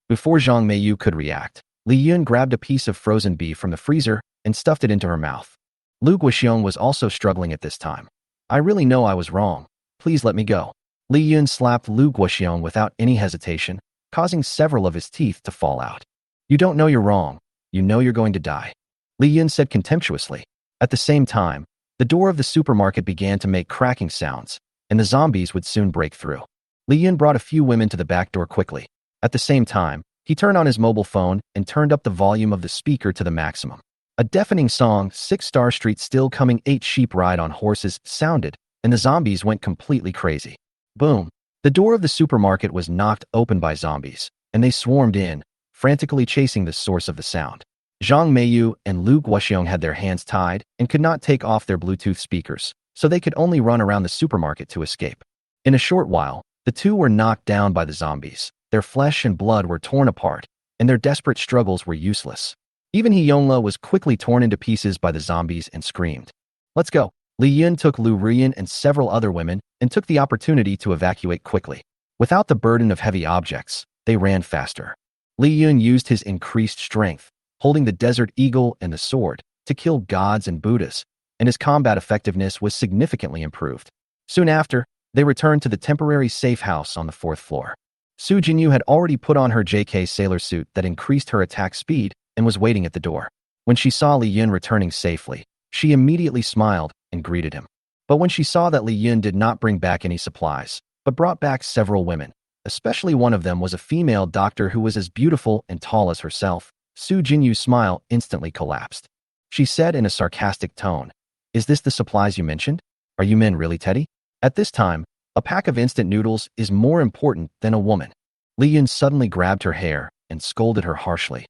Before Zhang Meiyu could react, Li Yun grabbed a piece of frozen beef from the freezer and stuffed it into her mouth. Lu Guoxiong was also struggling at this time. "I really know I was wrong. Please let me go." Li Yun slapped Lu Guoxiong without any hesitation, causing several of his teeth to fall out. "You don't know you're wrong. You know you're going to die," Li Yun said contemptuously. At the same time, the door of the supermarket began to make cracking sounds, and the zombies would soon break through. Li Yun brought a few women to the back door quickly. At the same time, he turned on his mobile phone and turned up the volume of the speaker to the maximum. A deafening song, 6 Star Street Still Coming 8 Sheep Ride on Horses, sounded, and the zombies went completely crazy. Boom! The door of the supermarket was knocked open by zombies, and they swarmed in, frantically chasing the source of the sound. Zhang Meiyu and Lu Guoxiong had their hands tied and could not take off their Bluetooth speakers, so they could only run around the supermarket to escape. In a short while, the two were knocked down by the zombies. Their flesh and blood were torn apart, and their desperate struggles were useless. Even He Yongle was quickly torn into pieces by the zombies and screamed. "Let's go." Li Yun took Lu Ruyan and several other women and took the opportunity to evacuate quickly. Without the burden of heavy objects, they ran faster. Li Yun used his increased strength, holding the Desert Eagle and the sword, to kill gods and Buddhas, and his combat effectiveness was significantly improved. Soon after, they returned to the temporary safe house on the 4th floor. Su Jinyu had already put on her JK sailor suit that increased her attack speed and was waiting at the door. When she saw Li Yun returning safely, she immediately smiled and greeted him. But when she saw that Li Yun did not bring back any supplies, but brought back several women, especially one of them was a female doctor who was as beautiful and tall as herself, Su Jinyu's smile instantly collapsed. She said in a sarcastic tone, "Is this the supplies you mentioned? Are you men really Teddy?" At this time, a pack of instant noodles is more important than a woman. Li Yun suddenly grabbed her hair and scolded her harshly.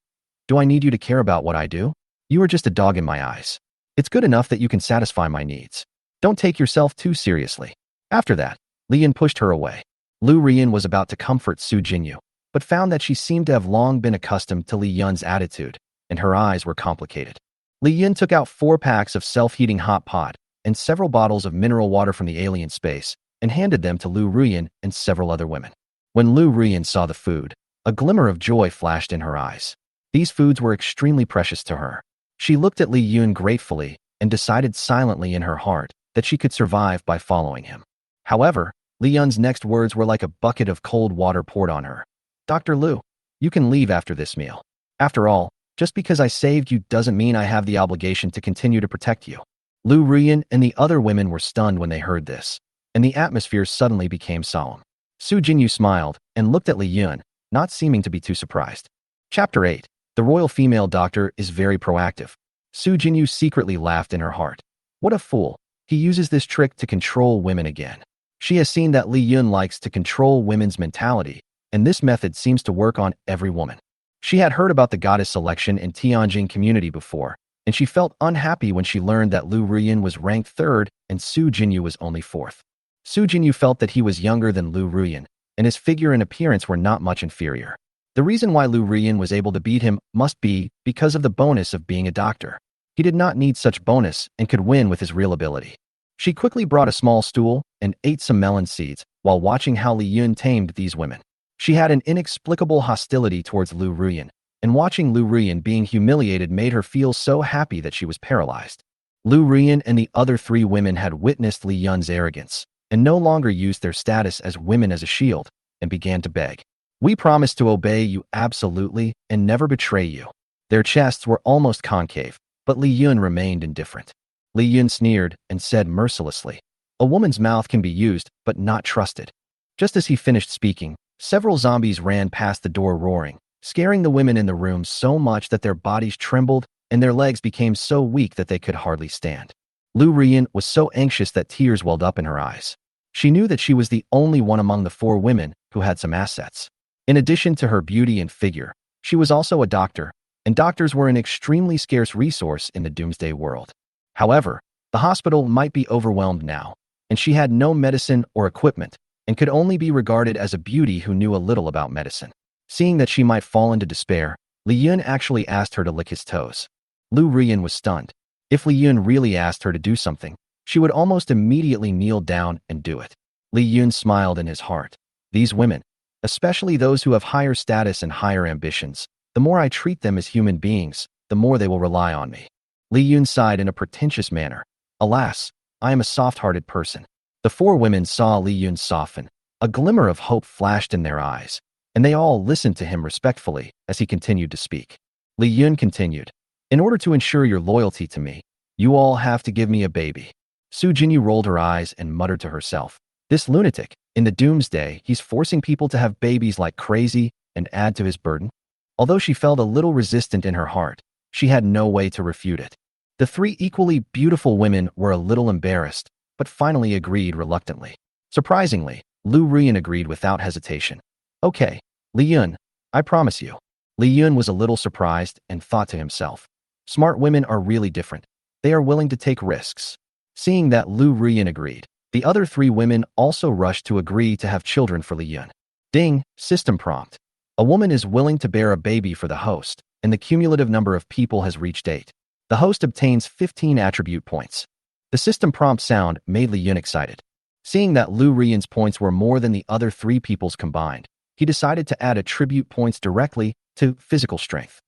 Do I need you to care about what I do? You are just a dog in my eyes. It's good enough that you can satisfy my needs. Don't take yourself too seriously. After that, Li Yun pushed her away. Lu Rian was about to comfort Su Jinyu, but found that she seemed to have long been accustomed to Li Yun's attitude, and her eyes were complicated. Li Yun took out 4 packs of self-heating hot pot and several bottles of mineral water from the alien space and handed them to Lu Rian and several other women. When Lu Rian saw the food, a glimmer of joy flashed in her eyes. These foods were extremely precious to her. She looked at Li Yun gratefully and decided silently in her heart that she could survive by following him. However, Li Yun's next words were like a bucket of cold water poured on her. Dr. Lu, you can leave after this meal. After all, just because I saved you doesn't mean I have the obligation to continue to protect you. Lu Rian and the other women were stunned when they heard this, and the atmosphere suddenly became solemn. Su Jinyu smiled and looked at Li Yun, not seeming to be too surprised. Chapter 8. The royal female doctor is very proactive. Su Jinyu secretly laughed in her heart. What a fool. He uses this trick to control women again. She has seen that Li Yun likes to control women's mentality, and this method seems to work on every woman. She had heard about the goddess selection in Tianjin community before, and she felt unhappy when she learned that Lu Rian was ranked 3rd and Su Jinyu was only 4th. Su Jinyu felt that he was younger than Lu Rian, and his figure and appearance were not much inferior. The reason why Lu Rian was able to beat him must be because of the bonus of being a doctor. He did not need such bonus and could win with his real ability. She quickly brought a small stool and ate some melon seeds while watching how Li Yun tamed these women. She had an inexplicable hostility towards Lu Rian, and watching Lu Rian being humiliated made her feel so happy that she was paralyzed. Lu Rian and the other 3 women had witnessed Li Yun's arrogance and no longer used their status as women as a shield and began to beg. We promise to obey you absolutely and never betray you. Their chests were almost concave, but Li Yun remained indifferent. Li Yun sneered and said mercilessly, a woman's mouth can be used, but not trusted. Just as he finished speaking, several zombies ran past the door roaring, scaring the women in the room so much that their bodies trembled and their legs became so weak that they could hardly stand. Lu Rian was so anxious that tears welled up in her eyes. She knew that she was the only one among the 4 women who had some assets. In addition to her beauty and figure, she was also a doctor, and doctors were an extremely scarce resource in the doomsday world. However, the hospital might be overwhelmed now, and she had no medicine or equipment and could only be regarded as a beauty who knew a little about medicine. Seeing that she might fall into despair, Li Yun actually asked her to lick his toes. Lu Rian was stunned. If Li Yun really asked her to do something, she would almost immediately kneel down and do it. Li Yun smiled in his heart. These women, especially those who have higher status and higher ambitions, the more I treat them as human beings, the more they will rely on me. Li Yun sighed in a pretentious manner. Alas, I am a soft-hearted person. The 4 women saw Li Yun soften. A glimmer of hope flashed in their eyes, and they all listened to him respectfully as he continued to speak. Li Yun continued, in order to ensure your loyalty to me, you all have to give me a baby. Su Jinyu rolled her eyes and muttered to herself, this lunatic, in the doomsday, he's forcing people to have babies like crazy and add to his burden. Although she felt a little resistant in her heart, she had no way to refute it. The 3 equally beautiful women were a little embarrassed, but finally agreed reluctantly. Surprisingly, Lu Rian agreed without hesitation. Okay, Li Yun, I promise you. Li Yun was a little surprised and thought to himself, smart women are really different. They are willing to take risks. Seeing that Lu Rian agreed, the other 3 women also rushed to agree to have children for Li Yun. Ding, system prompt. A woman is willing to bear a baby for the host, and the cumulative number of people has reached 8. The host obtains 15 attribute points. The system prompt sound made Li Yun excited. Seeing that Lu Rian's points were more than the other 3 people's combined, he decided to add attribute points directly to physical strength.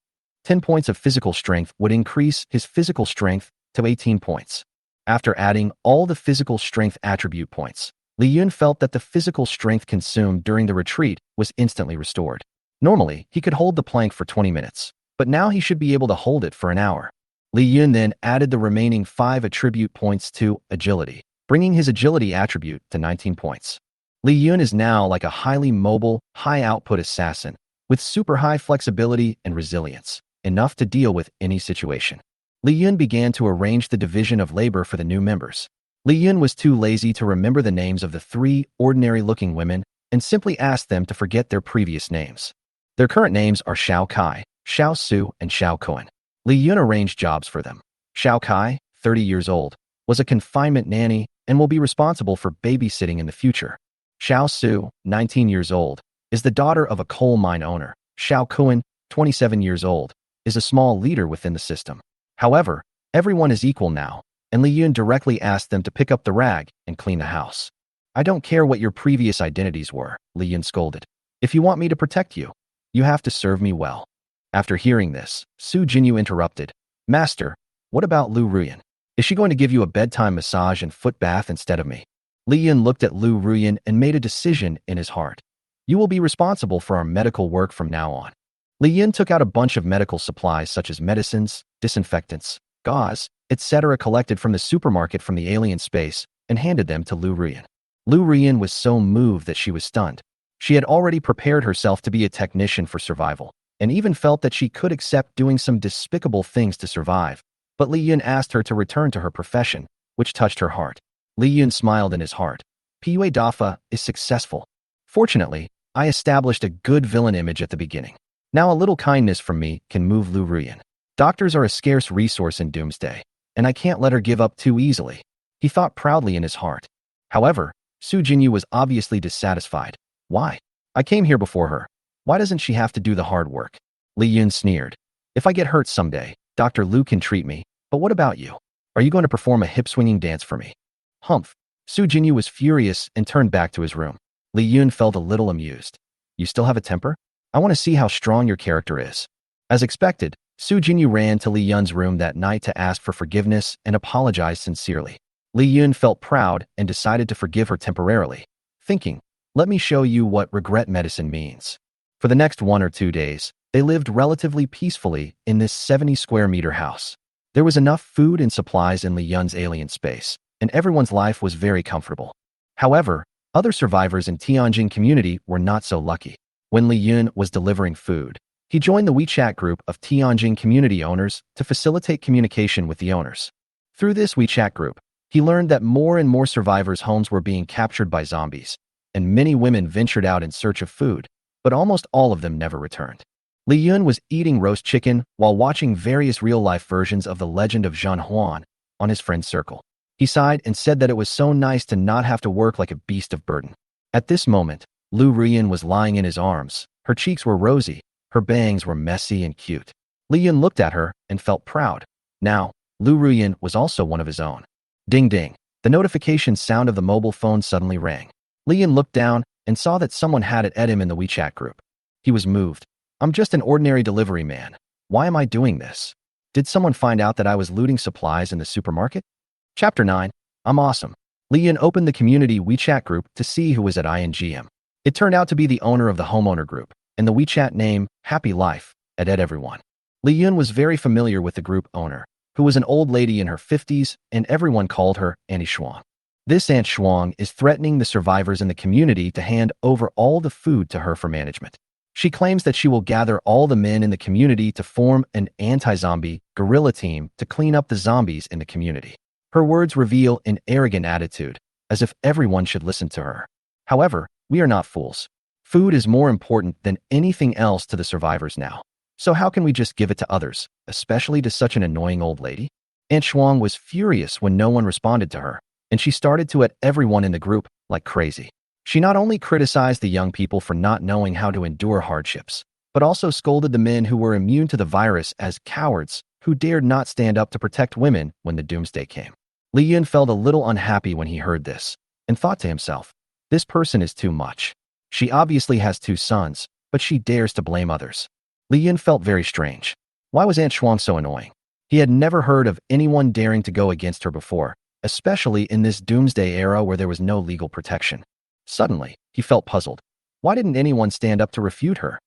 10 points of physical strength would increase his physical strength to 18 points. After adding all the physical strength attribute points, Li Yun felt that the physical strength consumed during the retreat was instantly restored. Normally, he could hold the plank for 20 minutes, but now he should be able to hold it for an hour. Li Yun then added the remaining 5 attribute points to agility, bringing his agility attribute to 19 points. Li Yun is now like a highly mobile, high-output assassin, with super high flexibility and resilience, enough to deal with any situation. Li Yun began to arrange the division of labor for the new members. Li Yun was too lazy to remember the names of the 3 ordinary-looking women and simply asked them to forget their previous names. Their current names are Xiao Kai, Xiao Su, and Xiao Kuan. Li Yun arranged jobs for them. Xiao Kai, 30 years old, was a confinement nanny and will be responsible for babysitting in the future. Xiao Su, 19 years old, is the daughter of a coal mine owner. Xiao Kuan, 27 years old, is a small leader within the system. However, everyone is equal now, and Li Yun directly asked them to pick up the rag and clean the house. I don't care what your previous identities were, Li Yun scolded. If you want me to protect you, you have to serve me well. After hearing this, Su Jinyu interrupted. Master, what about Lu Ruyan? Is she going to give you a bedtime massage and foot bath instead of me? Li Yun looked at Lu Ruyan and made a decision in his heart. You will be responsible for our medical work from now on. Li Yun took out a bunch of medical supplies such as medicines, disinfectants, gauze, etc. collected from the supermarket from the alien space and handed them to Lu Ruyan. Lu Ruyan was so moved that she was stunned. She had already prepared herself to be a technician for survival, and even felt that she could accept doing some despicable things to survive. But Li Yun asked her to return to her profession, which touched her heart. Li Yun smiled in his heart. Pue Dafa is successful. Fortunately, I established a good villain image at the beginning. Now a little kindness from me can move Lu Ruyan. Doctors are a scarce resource in Doomsday, and I can't let her give up too easily. He thought proudly in his heart. However, Su Jinyu was obviously dissatisfied. Why? I came here before her. Why doesn't she have to do the hard work? Li Yun sneered. If I get hurt someday, Dr. Lu can treat me, but what about you? Are you going to perform a hip-swinging dance for me? Humph. Su Jinyu was furious and turned back to his room. Li Yun felt a little amused. You still have a temper? I want to see how strong your character is. As expected, Su Jinyu ran to Li Yun's room that night to ask for forgiveness and apologize sincerely. Li Yun felt proud and decided to forgive her temporarily, thinking, let me show you what regret medicine means. For the next 1 or 2 days, they lived relatively peacefully in this 70-square-meter house. There was enough food and supplies in Li Yun's alien space, and everyone's life was very comfortable. However, other survivors in Tianjin community were not so lucky. When Li Yun was delivering food, he joined the WeChat group of Tianjin community owners to facilitate communication with the owners. Through this WeChat group, he learned that more and more survivors' homes were being captured by zombies, and many women ventured out in search of food, but almost all of them never returned. Li Yun was eating roast chicken while watching various real-life versions of The Legend of Zhan Huan on his friend's circle. He sighed and said that it was so nice to not have to work like a beast of burden. At this moment, Lu Ruyan was lying in his arms. Her cheeks were rosy, her bangs were messy and cute. Li Yun looked at her and felt proud. Now, Lu Ruyan was also one of his own. Ding ding. The notification sound of the mobile phone suddenly rang. Li Yun looked down and saw that someone had it at him in the WeChat group. He was moved. I'm just an ordinary delivery man. Why am I doing this? Did someone find out that I was looting supplies in the supermarket? Chapter 9. I'm awesome. Li Yun opened the community WeChat group to see who was at INGM. It turned out to be the owner of the homeowner group, and the WeChat name, Happy Life, added everyone. Li Yun was very familiar with the group owner, who was an old lady in her 50s, and everyone called her Auntie Shuang. This Aunt Shuang is threatening the survivors in the community to hand over all the food to her for management. She claims that she will gather all the men in the community to form an anti-zombie guerrilla team to clean up the zombies in the community. Her words reveal an arrogant attitude, as if everyone should listen to her. However, we are not fools. Food is more important than anything else to the survivors now. So how can we just give it to others, especially to such an annoying old lady? Aunt Shuang was furious when no one responded to her, and she started to at everyone in the group like crazy. She not only criticized the young people for not knowing how to endure hardships, but also scolded the men who were immune to the virus as cowards who dared not stand up to protect women when the doomsday came. Li Yun felt a little unhappy when he heard this, and thought to himself, this person is too much. She obviously has 2 sons, but she dares to blame others. Li Yun felt very strange. Why was Aunt Shuang so annoying? He had never heard of anyone daring to go against her before, especially in this doomsday era where there was no legal protection. Suddenly, he felt puzzled. Why didn't anyone stand up to refute her?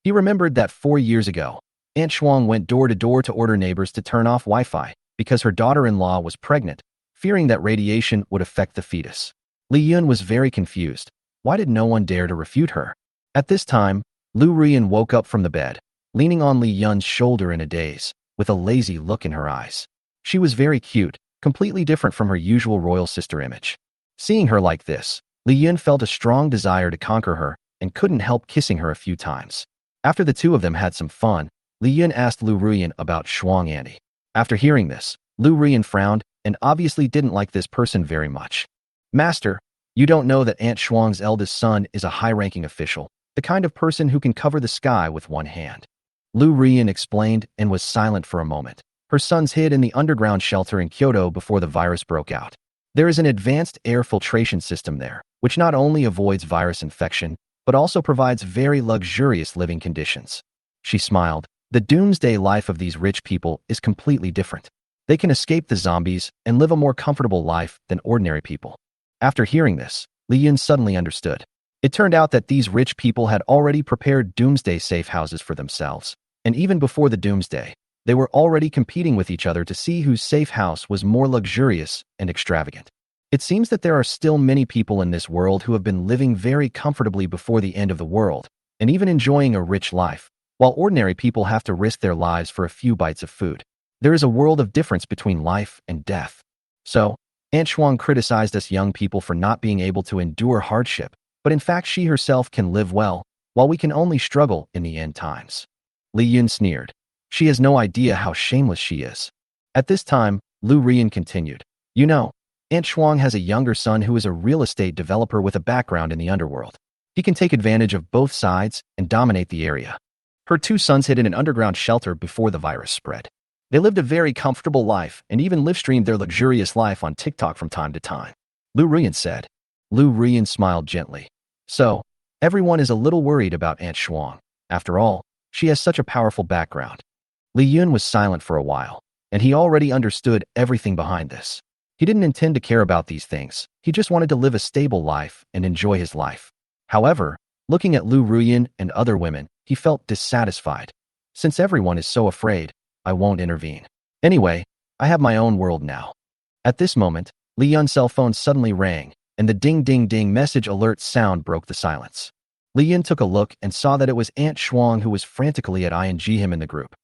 He remembered that 4 years ago, Aunt Shuang went door to door to order neighbors to turn off Wi-Fi because her daughter-in-law was pregnant, fearing that radiation would affect the fetus. Li Yun was very confused. Why did no one dare to refute her? At this time, Lu Ruyan woke up from the bed, leaning on Li Yun's shoulder in a daze, with a lazy look in her eyes. She was very cute, completely different from her usual royal sister image. Seeing her like this, Li Yun felt a strong desire to conquer her and couldn't help kissing her a few times. After the two of them had some fun, Li Yun asked Lu Ruyan about Shuang Andy. After hearing this, Lu Ruyan frowned and obviously didn't like this person very much. Master, you don't know that Aunt Shuang's eldest son is a high-ranking official, the kind of person who can cover the sky with one hand. Lu Ruyan explained and was silent for a moment. Her sons hid in the underground shelter in Kyoto before the virus broke out. There is an advanced air filtration system there, which not only avoids virus infection, but also provides very luxurious living conditions. She smiled. The doomsday life of these rich people is completely different. They can escape the zombies and live a more comfortable life than ordinary people. After hearing this, Li Yun suddenly understood. It turned out that these rich people had already prepared doomsday safe houses for themselves, and even before the doomsday, they were already competing with each other to see whose safe house was more luxurious and extravagant. It seems that there are still many people in this world who have been living very comfortably before the end of the world, and even enjoying a rich life, while ordinary people have to risk their lives for a few bites of food. There is a world of difference between life and death. So, Aunt Shuang criticized us young people for not being able to endure hardship, but in fact she herself can live well, while we can only struggle in the end times. Li Yun sneered. She has no idea how shameless she is. At this time, Lu Ruyan continued. You know, Aunt Shuang has a younger son who is a real estate developer with a background in the underworld. He can take advantage of both sides and dominate the area. Her two sons hid in an underground shelter before the virus spread. They lived a very comfortable life and even live-streamed their luxurious life on TikTok from time to time. Lu Ruyan said. Lu Ruyan smiled gently. So, everyone is a little worried about Aunt Shuang. After all, she has such a powerful background. Li Yun was silent for a while, and he already understood everything behind this. He didn't intend to care about these things. He just wanted to live a stable life and enjoy his life. However, looking at Lu Ruyan and other women, he felt dissatisfied. Since everyone is so afraid, I won't intervene. Anyway, I have my own world now. At this moment, Li Yun's cell phone suddenly rang, and the ding-ding-ding message alert sound broke the silence. Li Yun took a look and saw that it was Aunt Shuang who was frantically at ing him in the group.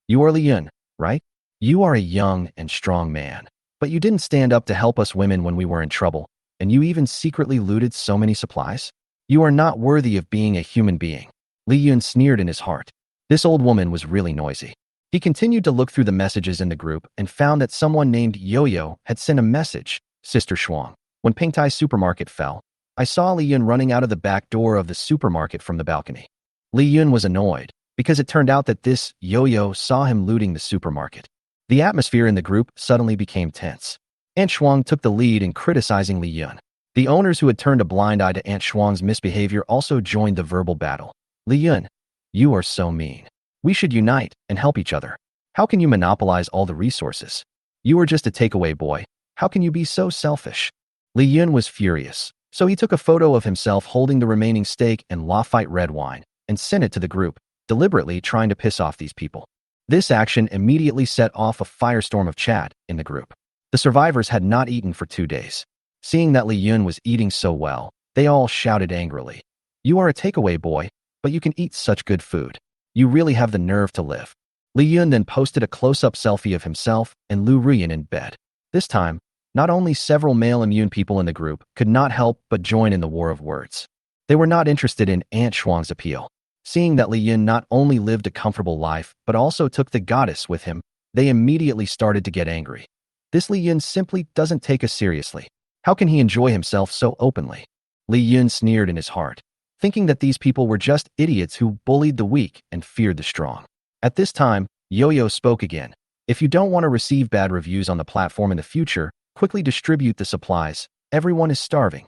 You are Li Yun, right? You are a young and strong man, but you didn't stand up to help us women when we were in trouble, and you even secretly looted so many supplies? You are not worthy of being a human being. Li Yun sneered in his heart. This old woman was really noisy. He continued to look through the messages in the group and found that someone named Yo-Yo had sent a message. Sister Shuang, when Pingtai supermarket fell, I saw Li Yun running out of the back door of the supermarket from the balcony. Li Yun was annoyed, because it turned out that this Yo-Yo saw him looting the supermarket. The atmosphere in the group suddenly became tense. Aunt Shuang took the lead in criticizing Li Yun. The owners who had turned a blind eye to Aunt Shuang's misbehavior also joined the verbal battle. Li Yun, you are so mean. We should unite and help each other. How can you monopolize all the resources? You are just a takeaway boy. How can you be so selfish? Li Yun was furious, so he took a photo of himself holding the remaining steak and Lafite red wine and sent it to the group, deliberately trying to piss off these people. This action immediately set off a firestorm of chat in the group. The survivors had not eaten for 2 days. Seeing that Li Yun was eating so well, they all shouted angrily. You are a takeaway boy, but you can eat such good food. You really have the nerve to live. Li Yun then posted a close-up selfie of himself and Lu Ruyan in bed. This time, not only several male immune people in the group could not help but join in the war of words. They were not interested in Aunt Shuang's appeal. Seeing that Li Yun not only lived a comfortable life but also took the goddess with him, they immediately started to get angry. This Li Yun simply doesn't take us seriously. How can he enjoy himself so openly? Li Yun sneered in his heart, thinking that these people were just idiots who bullied the weak and feared the strong. At this time, Yo-Yo spoke again. If you don't want to receive bad reviews on the platform in the future, quickly distribute the supplies. Everyone is starving.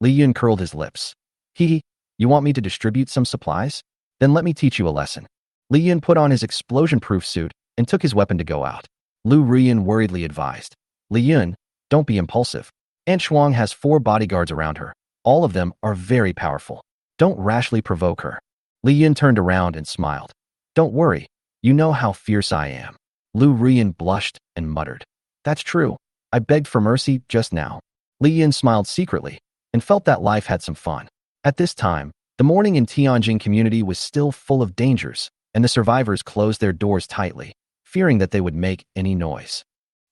Li Yun curled his lips. Hee, you want me to distribute some supplies? Then let me teach you a lesson. Li Yun put on his explosion-proof suit and took his weapon to go out. Lu Ruyan worriedly advised. Li Yun, don't be impulsive. Aunt Shuang has 4 bodyguards around her. All of them are very powerful. Don't rashly provoke her. Li Yun turned around and smiled. Don't worry, you know how fierce I am. Lu Ruyan blushed and muttered. That's true. I begged for mercy just now. Li Yun smiled secretly and felt that life had some fun. At this time, the morning in Tianjin community was still full of dangers, and the survivors closed their doors tightly, fearing that they would make any noise.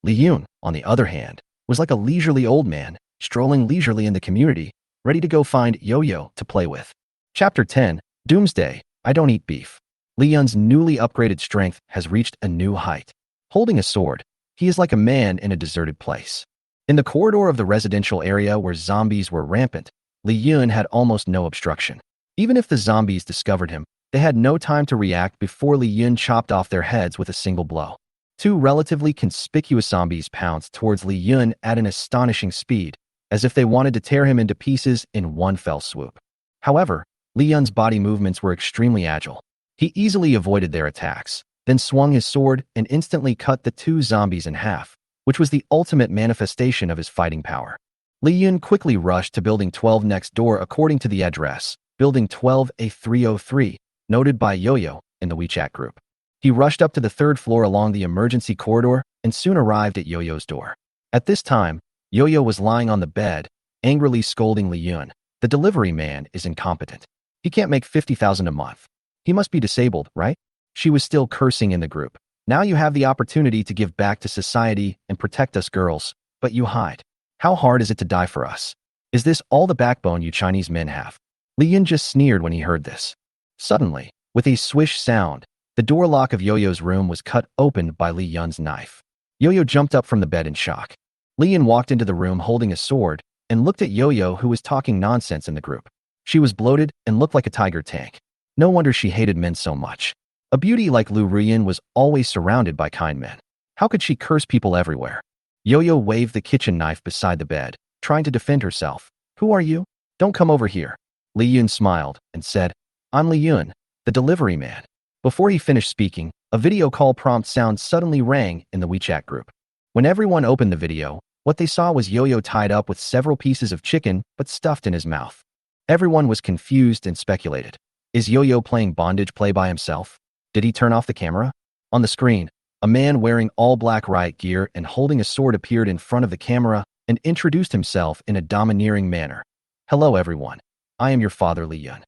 Li Yun, on the other hand, was like a leisurely old man, strolling leisurely in the community, ready to go find Yo-Yo to play with. Chapter 10, Doomsday. I don't eat beef. Li Yun's newly upgraded strength has reached a new height. Holding a sword, he is like a man in a deserted place. In the corridor of the residential area where zombies were rampant, Li Yun had almost no obstruction. Even if the zombies discovered him, they had no time to react before Li Yun chopped off their heads with a single blow. Two relatively conspicuous zombies pounced towards Li Yun at an astonishing speed, as if they wanted to tear him into pieces in one fell swoop. However, Li Yun's body movements were extremely agile. He easily avoided their attacks, then swung his sword and instantly cut the two zombies in half, which was the ultimate manifestation of his fighting power. Li Yun quickly rushed to Building 12 next door according to the address, Building 12A303, noted by Yo-Yo in the WeChat group. He rushed up to the third floor along the emergency corridor and soon arrived at Yo-Yo's door. At this time, Yo-Yo was lying on the bed, angrily scolding Li Yun. The delivery man is incompetent. He can't make 50,000 a month. He must be disabled, right? She was still cursing in the group. Now you have the opportunity to give back to society and protect us girls, but you hide. How hard is it to die for us? Is this all the backbone you Chinese men have? Li Yun just sneered when he heard this. Suddenly, with a swish sound, the door lock of Yo-Yo's room was cut open by Li Yun's knife. Yo-Yo jumped up from the bed in shock. Li Yun walked into the room holding a sword and looked at Yo-Yo, who was talking nonsense in the group. She was bloated and looked like a tiger tank. No wonder she hated men so much. A beauty like Lu Ruyan was always surrounded by kind men. How could she curse people everywhere? Yo-Yo waved the kitchen knife beside the bed, trying to defend herself. Who are you? Don't come over here. Li Yun smiled and said, I'm Li Yun, the delivery man. Before he finished speaking, a video call prompt sound suddenly rang in the WeChat group. When everyone opened the video, what they saw was Yo-Yo tied up with several pieces of chicken but stuffed in his mouth. Everyone was confused and speculated. Is Yo-Yo playing bondage play by himself? Did he turn off the camera? On the screen, a man wearing all black riot gear and holding a sword appeared in front of the camera and introduced himself in a domineering manner. Hello everyone. I am your father Li Yun.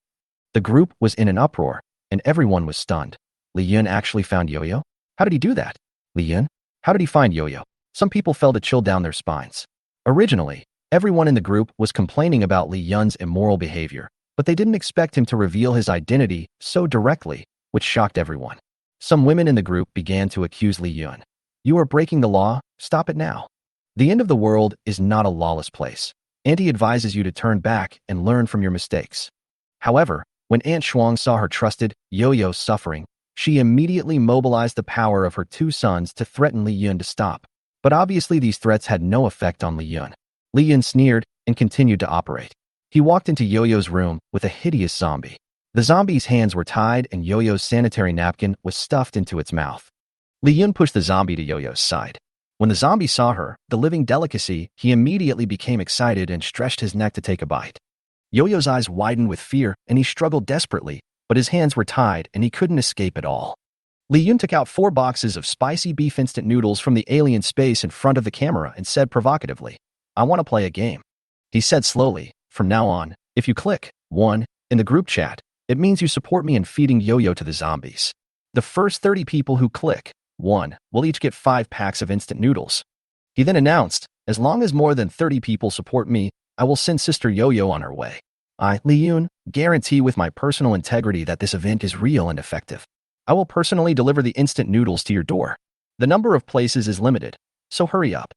The group was in an uproar, and everyone was stunned. Li Yun actually found Yo-Yo? How did he do that? Li Yun? How did he find Yo-Yo? Some people felt a chill down their spines. Originally, everyone in the group was complaining about Li Yun's immoral behavior, but they didn't expect him to reveal his identity so directly, which shocked everyone. Some women in the group began to accuse Li Yun. You are breaking the law, stop it now. The end of the world is not a lawless place. Auntie advises you to turn back and learn from your mistakes. However, when Aunt Shuang saw her trusted Yo-Yo suffering, she immediately mobilized the power of her two sons to threaten Li Yun to stop. But obviously these threats had no effect on Li Yun. Li Yun sneered and continued to operate. He walked into Yo-Yo's room with a hideous zombie. The zombie's hands were tied and Yo-Yo's sanitary napkin was stuffed into its mouth. Li Yun pushed the zombie to Yo-Yo's side. When the zombie saw her, the living delicacy, he immediately became excited and stretched his neck to take a bite. Yo-Yo's eyes widened with fear and he struggled desperately, but his hands were tied and he couldn't escape at all. Li Yun took out 4 boxes of spicy beef instant noodles from the alien space in front of the camera and said provocatively, I want to play a game. He said slowly, from now on, if you click 1 in the group chat, it means you support me in feeding Yo-Yo to the zombies. The first 30 people who click 1 will each get 5 packs of instant noodles. He then announced, as long as more than 30 people support me, I will send Sister Yo-Yo on her way. I, Li Yun, guarantee with my personal integrity that this event is real and effective. I will personally deliver the instant noodles to your door. The number of places is limited, so hurry up.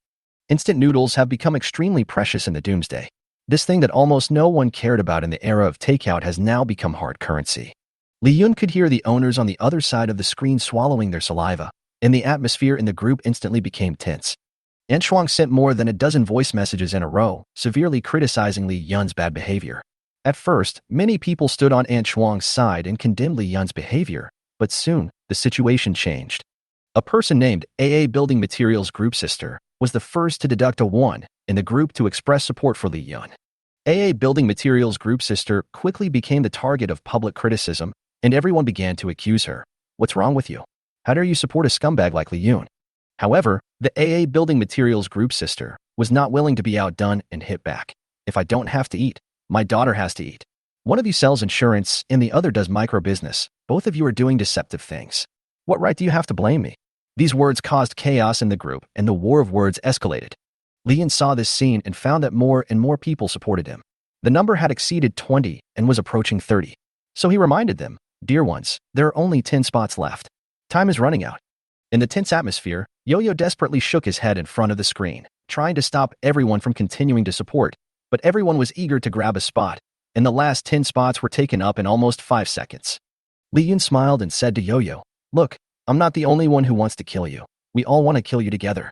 Instant noodles have become extremely precious in the doomsday. This thing that almost no one cared about in the era of takeout has now become hard currency. Li Yun could hear the owners on the other side of the screen swallowing their saliva, and the atmosphere in the group instantly became tense. Aunt Shuang sent more than a dozen voice messages in a row, severely criticizing Li Yun's bad behavior. At first, many people stood on Aunt Shuang's side and condemned Li Yun's behavior, but soon, the situation changed. A person named AA Building Materials Group Sister was the first to deduct a 1 in the group to express support for Li Yun. AA Building Materials Group Sister quickly became the target of public criticism, and everyone began to accuse her. What's wrong with you? How dare you support a scumbag like Li Yun? However, the AA Building Materials Group Sister was not willing to be outdone and hit back. If I don't have to eat, my daughter has to eat. One of you sells insurance and the other does micro business. Both of you are doing deceptive things. What right do you have to blame me? These words caused chaos in the group and the war of words escalated. Li Yun saw this scene and found that more and more people supported him. The number had exceeded 20 and was approaching 30. So he reminded them, Dear ones, there are only 10 spots left. Time is running out. In the tense atmosphere, Yo-Yo desperately shook his head in front of the screen, trying to stop everyone from continuing to support, but everyone was eager to grab a spot, and the last 10 spots were taken up in almost 5 seconds. Li Yun smiled and said to Yo-Yo, "Look, I'm not the only one who wants to kill you. We all want to kill you together."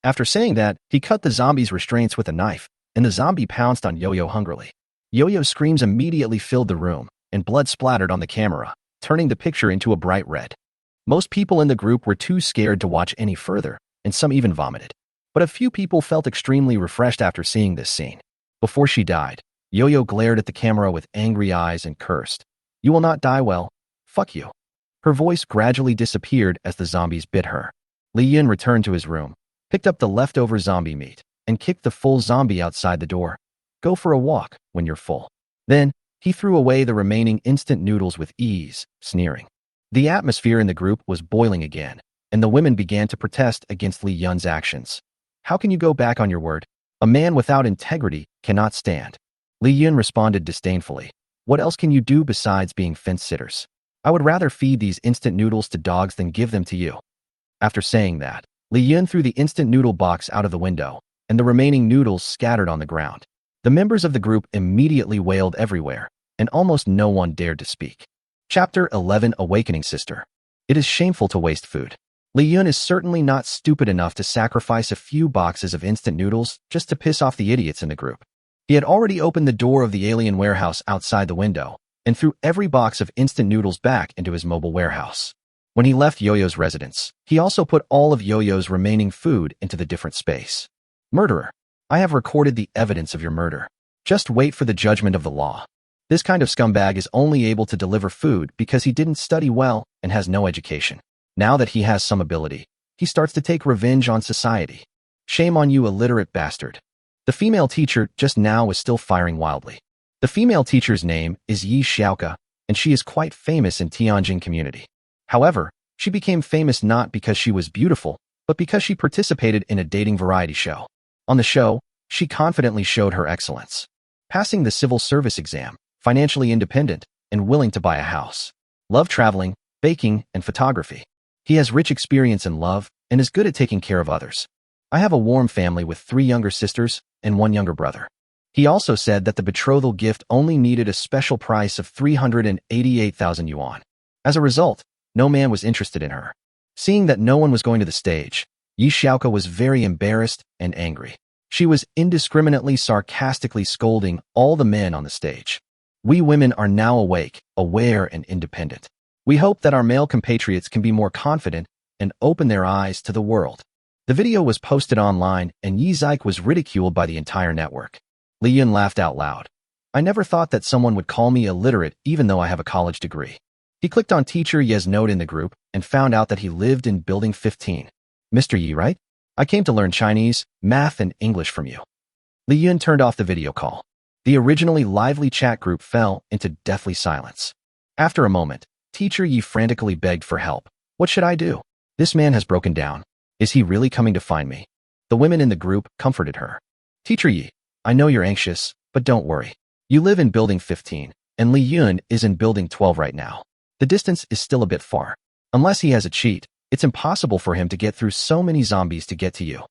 After saying that, he cut the zombie's restraints with a knife, and the zombie pounced on Yo-Yo hungrily. Yo-Yo's screams immediately filled the room, and blood splattered on the camera, turning the picture into a bright red. Most people in the group were too scared to watch any further, and some even vomited. But a few people felt extremely refreshed after seeing this scene. Before she died, Yo-Yo glared at the camera with angry eyes and cursed, "You will not die well. Fuck you." Her voice gradually disappeared as the zombies bit her. Li Yun returned to his room, picked up the leftover zombie meat, and kicked the full zombie outside the door. "Go for a walk when you're full." Then, he threw away the remaining instant noodles with ease, sneering. The atmosphere in the group was boiling again, and the women began to protest against Li Yun's actions. "How can you go back on your word? A man without integrity cannot stand." Li Yun responded disdainfully. "What else can you do besides being fence-sitters? I would rather feed these instant noodles to dogs than give them to you." After saying that, Li Yun threw the instant noodle box out of the window, and the remaining noodles scattered on the ground. The members of the group immediately wailed everywhere, and almost no one dared to speak. Chapter 11: Awakening Sister. It is shameful to waste food. Li Yun is certainly not stupid enough to sacrifice a few boxes of instant noodles just to piss off the idiots in the group. He had already opened the door of the alien warehouse outside the window and threw every box of instant noodles back into his mobile warehouse. When he left Yo-Yo's residence, he also put all of Yo-Yo's remaining food into the different space. "Murderer, I have recorded the evidence of your murder. Just wait for the judgment of the law." This kind of scumbag is only able to deliver food because he didn't study well and has no education. Now that he has some ability, he starts to take revenge on society. "Shame on you, illiterate bastard." The female teacher just now was still firing wildly. The female teacher's name is Yi Xiaoka, and she is quite famous in Tianjin community. However, she became famous not because she was beautiful, but because she participated in a dating variety show. On the show, she confidently showed her excellence, passing the civil service exam, financially independent, and willing to buy a house. Love traveling, baking, and photography. He has rich experience in love and is good at taking care of others. "I have a warm family with 3 younger sisters and 1 younger brother." He also said that the betrothal gift only needed a special price of 388,000 yuan. As a result, no man was interested in her. Seeing that no one was going to the stage, Yi Xiaoka was very embarrassed and angry. She was indiscriminately sarcastically scolding all the men on the stage. "We women are now awake, aware, and independent. We hope that our male compatriots can be more confident and open their eyes to the world." The video was posted online, and Yi Zik was ridiculed by the entire network. Li Yun laughed out loud. "I never thought that someone would call me illiterate even though I have a college degree." He clicked on Teacher Ye's note in the group and found out that he lived in Building 15. "Mr. Yi, right? I came to learn Chinese, math, and English from you." Li Yun turned off the video call. The originally lively chat group fell into deathly silence. After a moment, Teacher Yi frantically begged for help. "What should I do? This man has broken down. Is he really coming to find me?" The women in the group comforted her. "Teacher Yi, I know you're anxious, but don't worry. You live in Building 15, and Li Yun is in Building 12 right now. The distance is still a bit far. Unless he has a cheat, it's impossible for him to get through so many zombies to get to you."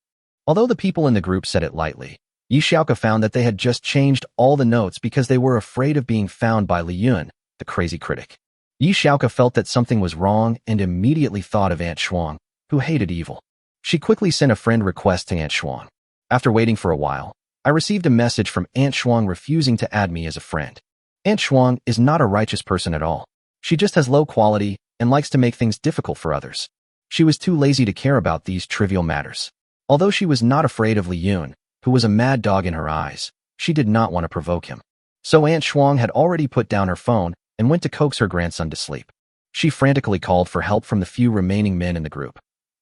Although the people in the group said it lightly, Yi Xiaoka found that they had just changed all the notes because they were afraid of being found by Li Yun, the crazy critic. Yi Xiaoka felt that something was wrong and immediately thought of Aunt Shuang, who hated evil. She quickly sent a friend request to Aunt Shuang. After waiting for a while, I received a message from Aunt Shuang refusing to add me as a friend. Aunt Shuang is not a righteous person at all. She just has low quality and likes to make things difficult for others. She was too lazy to care about these trivial matters. Although she was not afraid of Li Yun, who was a mad dog in her eyes, she did not want to provoke him. So Aunt Shuang had already put down her phone and went to coax her grandson to sleep. She frantically called for help from the few remaining men in the group.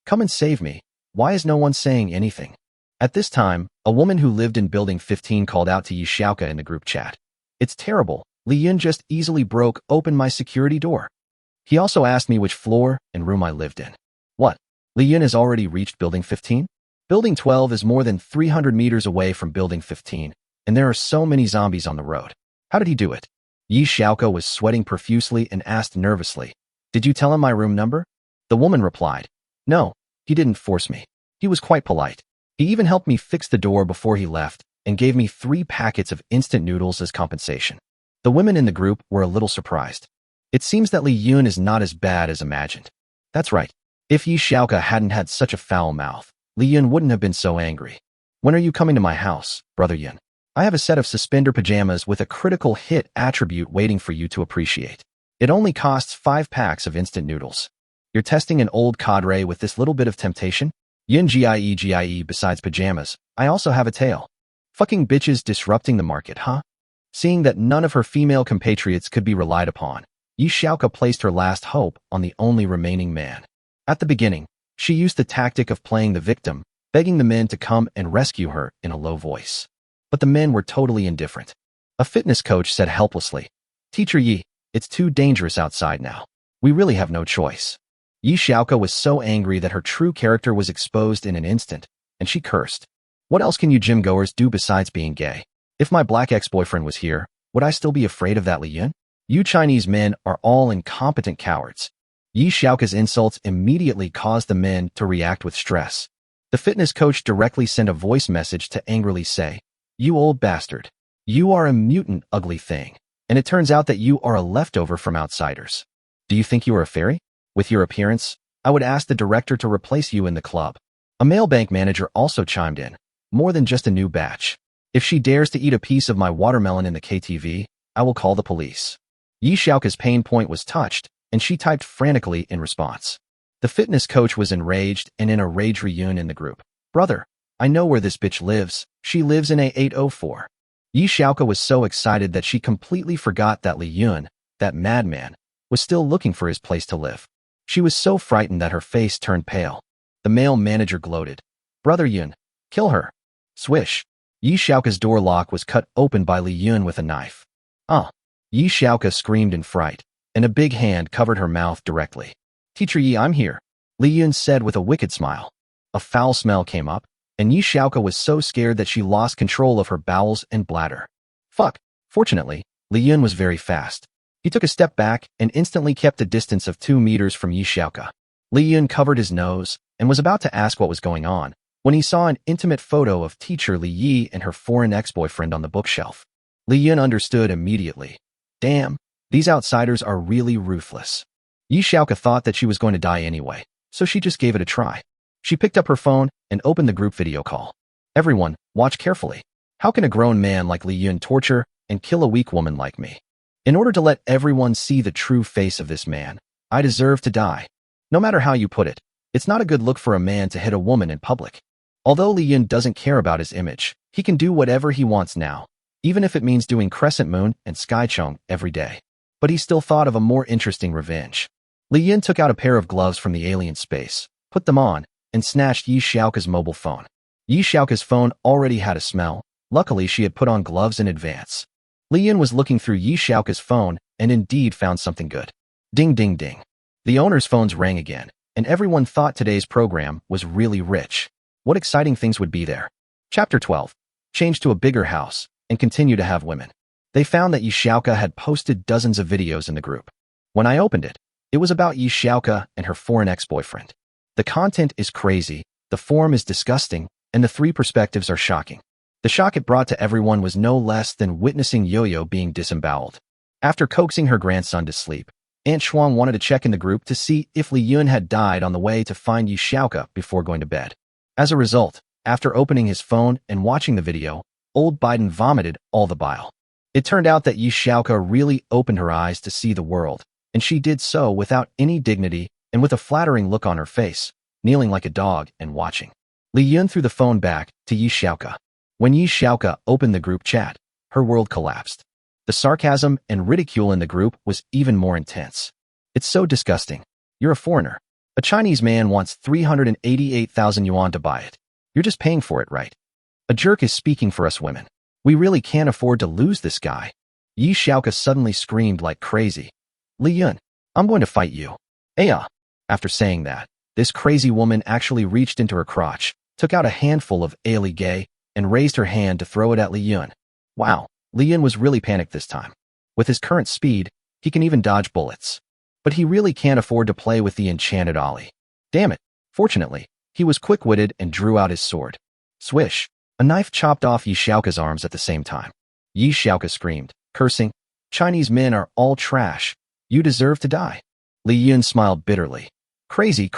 "Come and save me. Why is no one saying anything?" At this time, a woman who lived in Building 15 called out to Yi Xiaoka in the group chat. "It's terrible. Li Yun just easily broke open my security door. He also asked me which floor and room I lived in." "What? Li Yun has already reached Building 15? Building 12 is more than 300 meters away from Building 15, and there are so many zombies on the road. How did he do it?" Yi Xiaoka was sweating profusely and asked nervously, "Did you tell him my room number?" The woman replied, "No, he didn't force me. He was quite polite. He even helped me fix the door before he left and gave me 3 packets of instant noodles as compensation." The women in the group were a little surprised. It seems that Li Yun is not as bad as imagined. That's right. If Yi Xiaoka hadn't had such a foul mouth, Li Yun wouldn't have been so angry. "When are you coming to my house, Brother Yun? I have a set of suspender pajamas with a critical hit attribute waiting for you to appreciate. It only costs 5 packs of instant noodles. You're testing an old cadre with this little bit of temptation? Yin GIE besides pajamas, I also have a tail. Fucking bitches disrupting the market, huh?" Seeing that none of her female compatriots could be relied upon, Yi Xiaoka placed her last hope on the only remaining man. At the beginning, she used the tactic of playing the victim, begging the men to come and rescue her in a low voice. But the men were totally indifferent. A fitness coach said helplessly, "Teacher Yi, it's too dangerous outside now. We really have no choice." Yi Xiaoka was so angry that her true character was exposed in an instant, and she cursed. "What else can you gym-goers do besides being gay? If my black ex-boyfriend was here, would I still be afraid of that Li Yun? You Chinese men are all incompetent cowards." Yi Xiaoka's insults immediately caused the men to react with stress. The fitness coach directly sent a voice message to angrily say, "You old bastard. You are a mutant ugly thing, and it turns out that you are a leftover from outsiders. Do you think you are a fairy? With your appearance, I would ask the director to replace you in the club." A male bank manager also chimed in, "More than just a new batch. If she dares to eat a piece of my watermelon in the KTV, I will call the police." Yi Xiaoka's pain point was touched, and she typed frantically in response. The fitness coach was enraged and in a rage reunion in the group. "Brother, I know where this bitch lives. She lives in A804. Yi Xiaoka was so excited that she completely forgot that Li Yun, that madman, was still looking for his place to live. She was so frightened that her face turned pale. The male manager gloated, "Brother Yun, kill her." Swish. Yi Xiaoka's door lock was cut open by Li Yun with a knife. "Ah!" Yi Xiaoka screamed in fright, and a big hand covered her mouth directly. "Teacher Yi, I'm here," Li Yun said with a wicked smile. A foul smell came up, and Yi Xiaoka was so scared that she lost control of her bowels and bladder. Fuck. Fortunately, Li Yun was very fast. He took a step back and instantly kept a distance of 2 meters from Yi Xiaoka. Li Yun covered his nose and was about to ask what was going on when he saw an intimate photo of teacher Li Yi and her foreign ex-boyfriend on the bookshelf. Li Yun understood immediately. Damn, these outsiders are really ruthless. Yi Xiaoka thought that she was going to die anyway, so she just gave it a try. She picked up her phone and opened the group video call. "Everyone, watch carefully. How can a grown man like Li Yun torture and kill a weak woman like me? In order to let everyone see the true face of this man, I deserve to die. No matter how you put it, it's not a good look for a man to hit a woman in public. Although Li Yun doesn't care about his image, he can do whatever he wants now, even if it means doing Crescent Moon and Sky Chung every day. But he still thought of a more interesting revenge." Li Yun took out a pair of gloves from the alien space, put them on, and snatched Yi Xiaoka's mobile phone. Yi Xiaoka's phone already had a smell. Luckily, she had put on gloves in advance. Li Yun was looking through Yi Xiaoka's phone and indeed found something good. Ding ding ding. The owner's phones rang again, and everyone thought today's program was really rich. What exciting things would be there. Chapter 12. Change to a bigger house and continue to have women. They found that Yi Xiaoka had posted dozens of videos in the group. When I opened it, it was about Yi Xiaoka and her foreign ex-boyfriend. The content is crazy, the form is disgusting, and the 3 perspectives are shocking. The shock it brought to everyone was no less than witnessing Yo-Yo being disemboweled. After coaxing her grandson to sleep, Aunt Shuang wanted to check in the group to see if Li Yun had died on the way to find Yi Xiaoka before going to bed. As a result, after opening his phone and watching the video, old Biden vomited all the bile. It turned out that Yi Xiaoka really opened her eyes to see the world, and she did so without any dignity and with a flattering look on her face, kneeling like a dog and watching. Li Yun threw the phone back to Yi Xiaoka. When Yi Xiaoka opened the group chat, her world collapsed. The sarcasm and ridicule in the group was even more intense. "It's so disgusting. You're a foreigner. A Chinese man wants 388,000 yuan to buy it. You're just paying for it, right? A jerk is speaking for us women. We really can't afford to lose this guy." Yi Xiaoka suddenly screamed like crazy. "Li Yun, I'm going to fight you." Aya. After saying that, this crazy woman actually reached into her crotch, took out a handful of Ali Gay, and raised her hand to throw it at Li Yun. Wow, Li Yun was really panicked this time. With his current speed, he can even dodge bullets. But he really can't afford to play with the enchanted ollie. Damn it. Fortunately, he was quick-witted and drew out his sword. Swish! A knife chopped off Yi Xiaoka's arms at the same time. Yi Xiaoka screamed, cursing, "Chinese men are all trash. You deserve to die." Li Yun smiled bitterly. Crazy.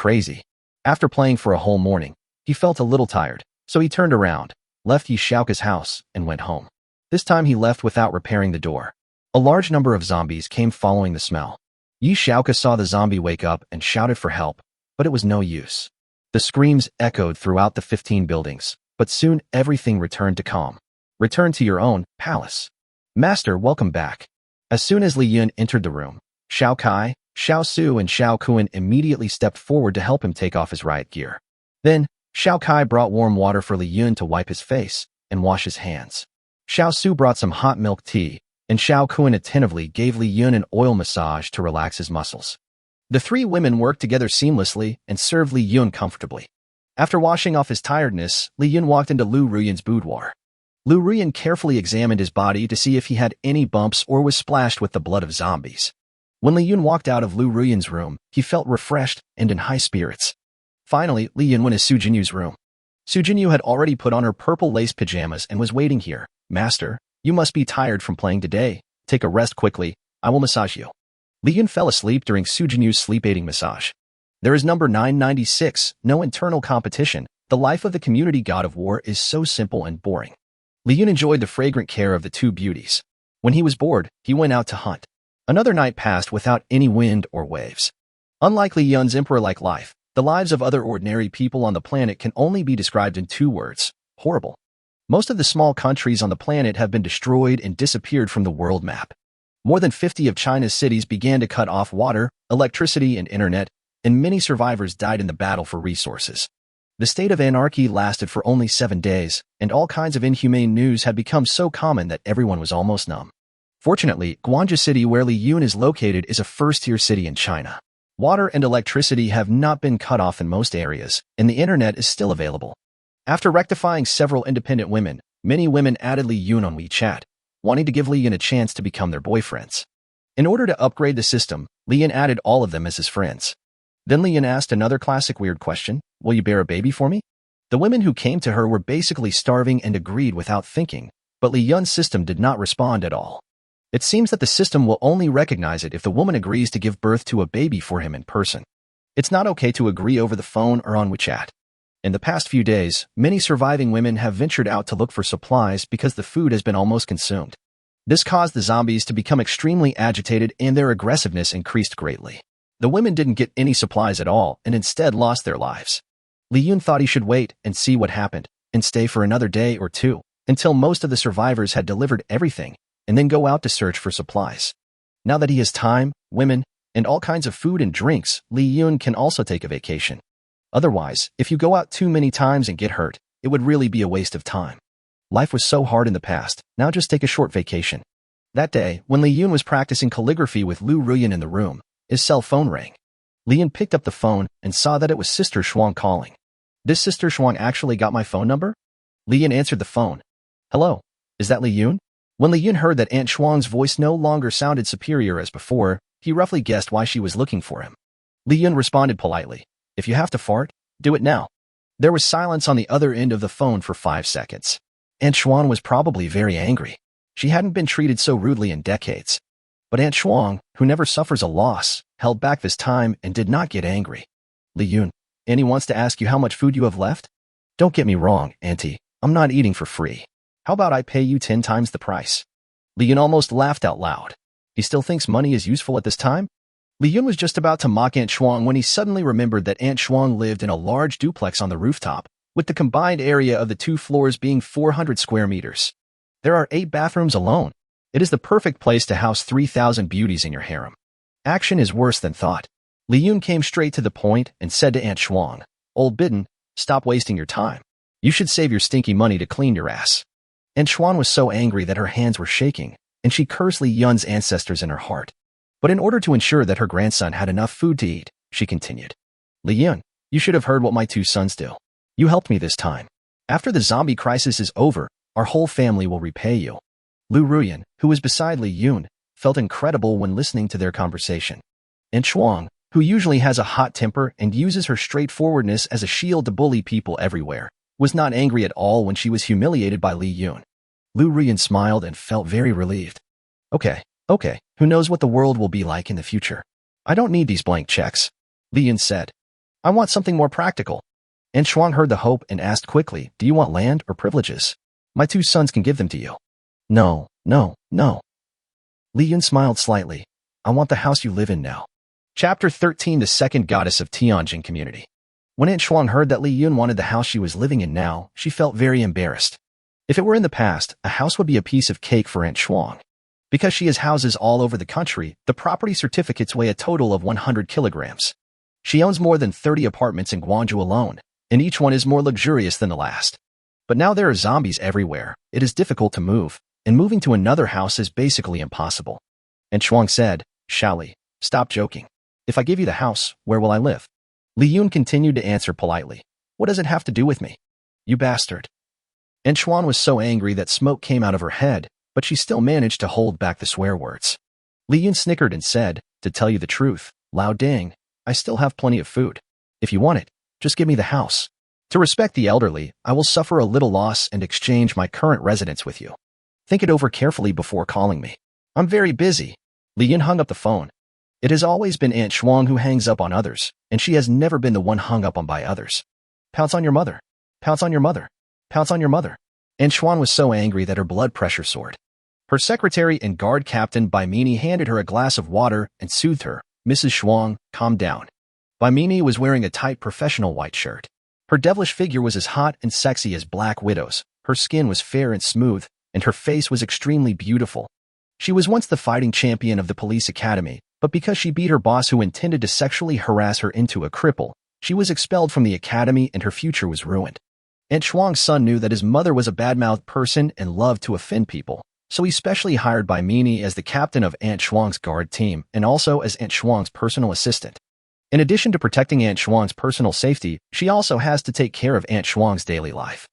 After playing for a whole morning, he felt a little tired, so he turned around, left Yi Xiaoka's house, and went home. This time he left without repairing the door. A large number of zombies came following the smell. Yi Xiaoka saw the zombie wake up and shouted for help, but it was no use. The screams echoed throughout the 15 buildings, but soon everything returned to calm. Return to your own palace. Master, welcome back. As soon as Li Yun entered the room, Xiao Kai, Xiao Su, and Xiao Kuan immediately stepped forward to help him take off his riot gear. Then, Xiao Kai brought warm water for Li Yun to wipe his face and wash his hands. Xiao Su brought some hot milk tea, and Xiao Kuan attentively gave Li Yun an oil massage to relax his muscles. The three women worked together seamlessly and served Li Yun comfortably. After washing off his tiredness, Li Yun walked into Lu Ruyun's boudoir. Lu Ruyun carefully examined his body to see if he had any bumps or was splashed with the blood of zombies. When Li Yun walked out of Lu Ruyun's room, he felt refreshed and in high spirits. Finally, Li Yun went to Su Jinyu's room. Su Jinyu had already put on her purple lace pajamas and was waiting here. Master, you must be tired from playing today. Take a rest quickly. I will massage you. Li Yun fell asleep during Su Jinyu's sleep-aiding massage. There is number 996, no internal competition. The life of the community god of war is so simple and boring. Li Yun enjoyed the fragrant care of the two beauties. When he was bored, he went out to hunt. Another night passed without any wind or waves. Unlike Li Yun's emperor-like life, the lives of other ordinary people on the planet can only be described in two words: horrible. Most of the small countries on the planet have been destroyed and disappeared from the world map. More than 50 of China's cities began to cut off water, electricity, and internet, and many survivors died in the battle for resources. The state of anarchy lasted for only 7 days, and all kinds of inhumane news had become so common that everyone was almost numb. Fortunately, Guangzhou City, where Li Yun is located, is a first-tier city in China. Water and electricity have not been cut off in most areas, and the internet is still available. After rectifying several independent women, many women added Li Yun on WeChat, wanting to give Li Yun a chance to become their boyfriends. In order to upgrade the system, Li Yun added all of them as his friends. Then Li Yun asked another classic weird question: will you bear a baby for me? The women who came to her were basically starving and agreed without thinking, but Li Yun's system did not respond at all. It seems that the system will only recognize it if the woman agrees to give birth to a baby for him in person. It's not okay to agree over the phone or on WeChat. In the past few days, many surviving women have ventured out to look for supplies because the food has been almost consumed. This caused the zombies to become extremely agitated and their aggressiveness increased greatly. The women didn't get any supplies at all and instead lost their lives. Li Yun thought he should wait and see what happened and stay for another day or two until most of the survivors had delivered everything, and then go out to search for supplies. Now that he has time, women, and all kinds of food and drinks, Li Yun can also take a vacation. Otherwise, if you go out too many times and get hurt, it would really be a waste of time. Life was so hard in the past, now just take a short vacation. That day, when Li Yun was practicing calligraphy with Lu Ruyun in the room, his cell phone rang. Li Yun picked up the phone and saw that it was Sister Shuang calling. This Sister Shuang actually got my phone number? Li Yun answered the phone. Hello, is that Li Yun? When Li Yun heard that Aunt Shuang's voice no longer sounded superior as before, he roughly guessed why she was looking for him. Li Yun responded politely, if you have to fart, do it now. There was silence on the other end of the phone for 5 seconds. Aunt Shuang was probably very angry. She hadn't been treated so rudely in decades. But Aunt Shuang, who never suffers a loss, held back this time and did not get angry. Li Yun, Annie wants to ask you how much food you have left? Don't get me wrong, Auntie, I'm not eating for free. How about I pay you 10 times the price? Li Yun almost laughed out loud. He still thinks money is useful at this time? Li Yun was just about to mock Aunt Shuang when he suddenly remembered that Aunt Shuang lived in a large duplex on the rooftop, with the combined area of the 2 floors being 400 square meters. There are 8 bathrooms alone. It is the perfect place to house 3,000 beauties in your harem. Action is worse than thought. Li Yun came straight to the point and said to Aunt Shuang, Old Bidden, stop wasting your time. You should save your stinky money to clean your ass. Aunt Shuang was so angry that her hands were shaking, and she cursed Li Yun's ancestors in her heart. But in order to ensure that her grandson had enough food to eat, she continued, Li Yun, you should have heard what my 2 sons do. You helped me this time. After the zombie crisis is over, our whole family will repay you. Lu Ruyun, who was beside Li Yun, felt incredible when listening to their conversation. Aunt Shuang, who usually has a hot temper and uses her straightforwardness as a shield to bully people everywhere, was not angry at all when she was humiliated by Li Yun. Lu Rian smiled and felt very relieved. Okay, who knows what the world will be like in the future? I don't need these blank checks, Li Yun said. I want something more practical. Aunt Shuang heard the hope and asked quickly, do you want land or privileges? My 2 sons can give them to you. No. Li Yun smiled slightly. I want the house you live in now. Chapter 13, the second goddess of Tianjin community. When Aunt Shuang heard that Li Yun wanted the house she was living in now, she felt very embarrassed. If it were in the past, a house would be a piece of cake for Aunt Shuang. Because she has houses all over the country, the property certificates weigh a total of 100 kilograms. She owns more than 30 apartments in Guangzhou alone, and each one is more luxurious than the last. But now there are zombies everywhere. It is difficult to move, and moving to another house is basically impossible. And Shuang said, Shaoli, stop joking. If I give you the house, where will I live? Li Yun continued to answer politely. What does it have to do with me? You bastard. And Shuang was so angry that smoke came out of her head, but she still managed to hold back the swear words. Li Yun snickered and said, to tell you the truth, Lao Ding, I still have plenty of food. If you want it, just give me the house. To respect the elderly, I will suffer a little loss and exchange my current residence with you. Think it over carefully before calling me. I'm very busy. Li Yun hung up the phone. It has always been Aunt Shuang who hangs up on others, and she has never been the one hung up on by others. Pounce on your mother. Pounce on your mother. Pounce on your mother. Aunt Shuang was so angry that her blood pressure soared. Her secretary and guard captain Baimini handed her a glass of water and soothed her. Mrs. Shuang, calm down. Baimini was wearing a tight professional white shirt. Her devilish figure was as hot and sexy as Black Widow's. Her skin was fair and smooth, and her face was extremely beautiful. She was once the fighting champion of the police academy, but because she beat her boss who intended to sexually harass her into a cripple, she was expelled from the academy and her future was ruined. Aunt Shuang's son knew that his mother was a bad-mouthed person and loved to offend people, so he specially hired Baimini as the captain of Aunt Shuang's guard team and also as Aunt Shuang's personal assistant. In addition to protecting Aunt Shuang's personal safety, she also has to take care of Aunt Shuang's daily life.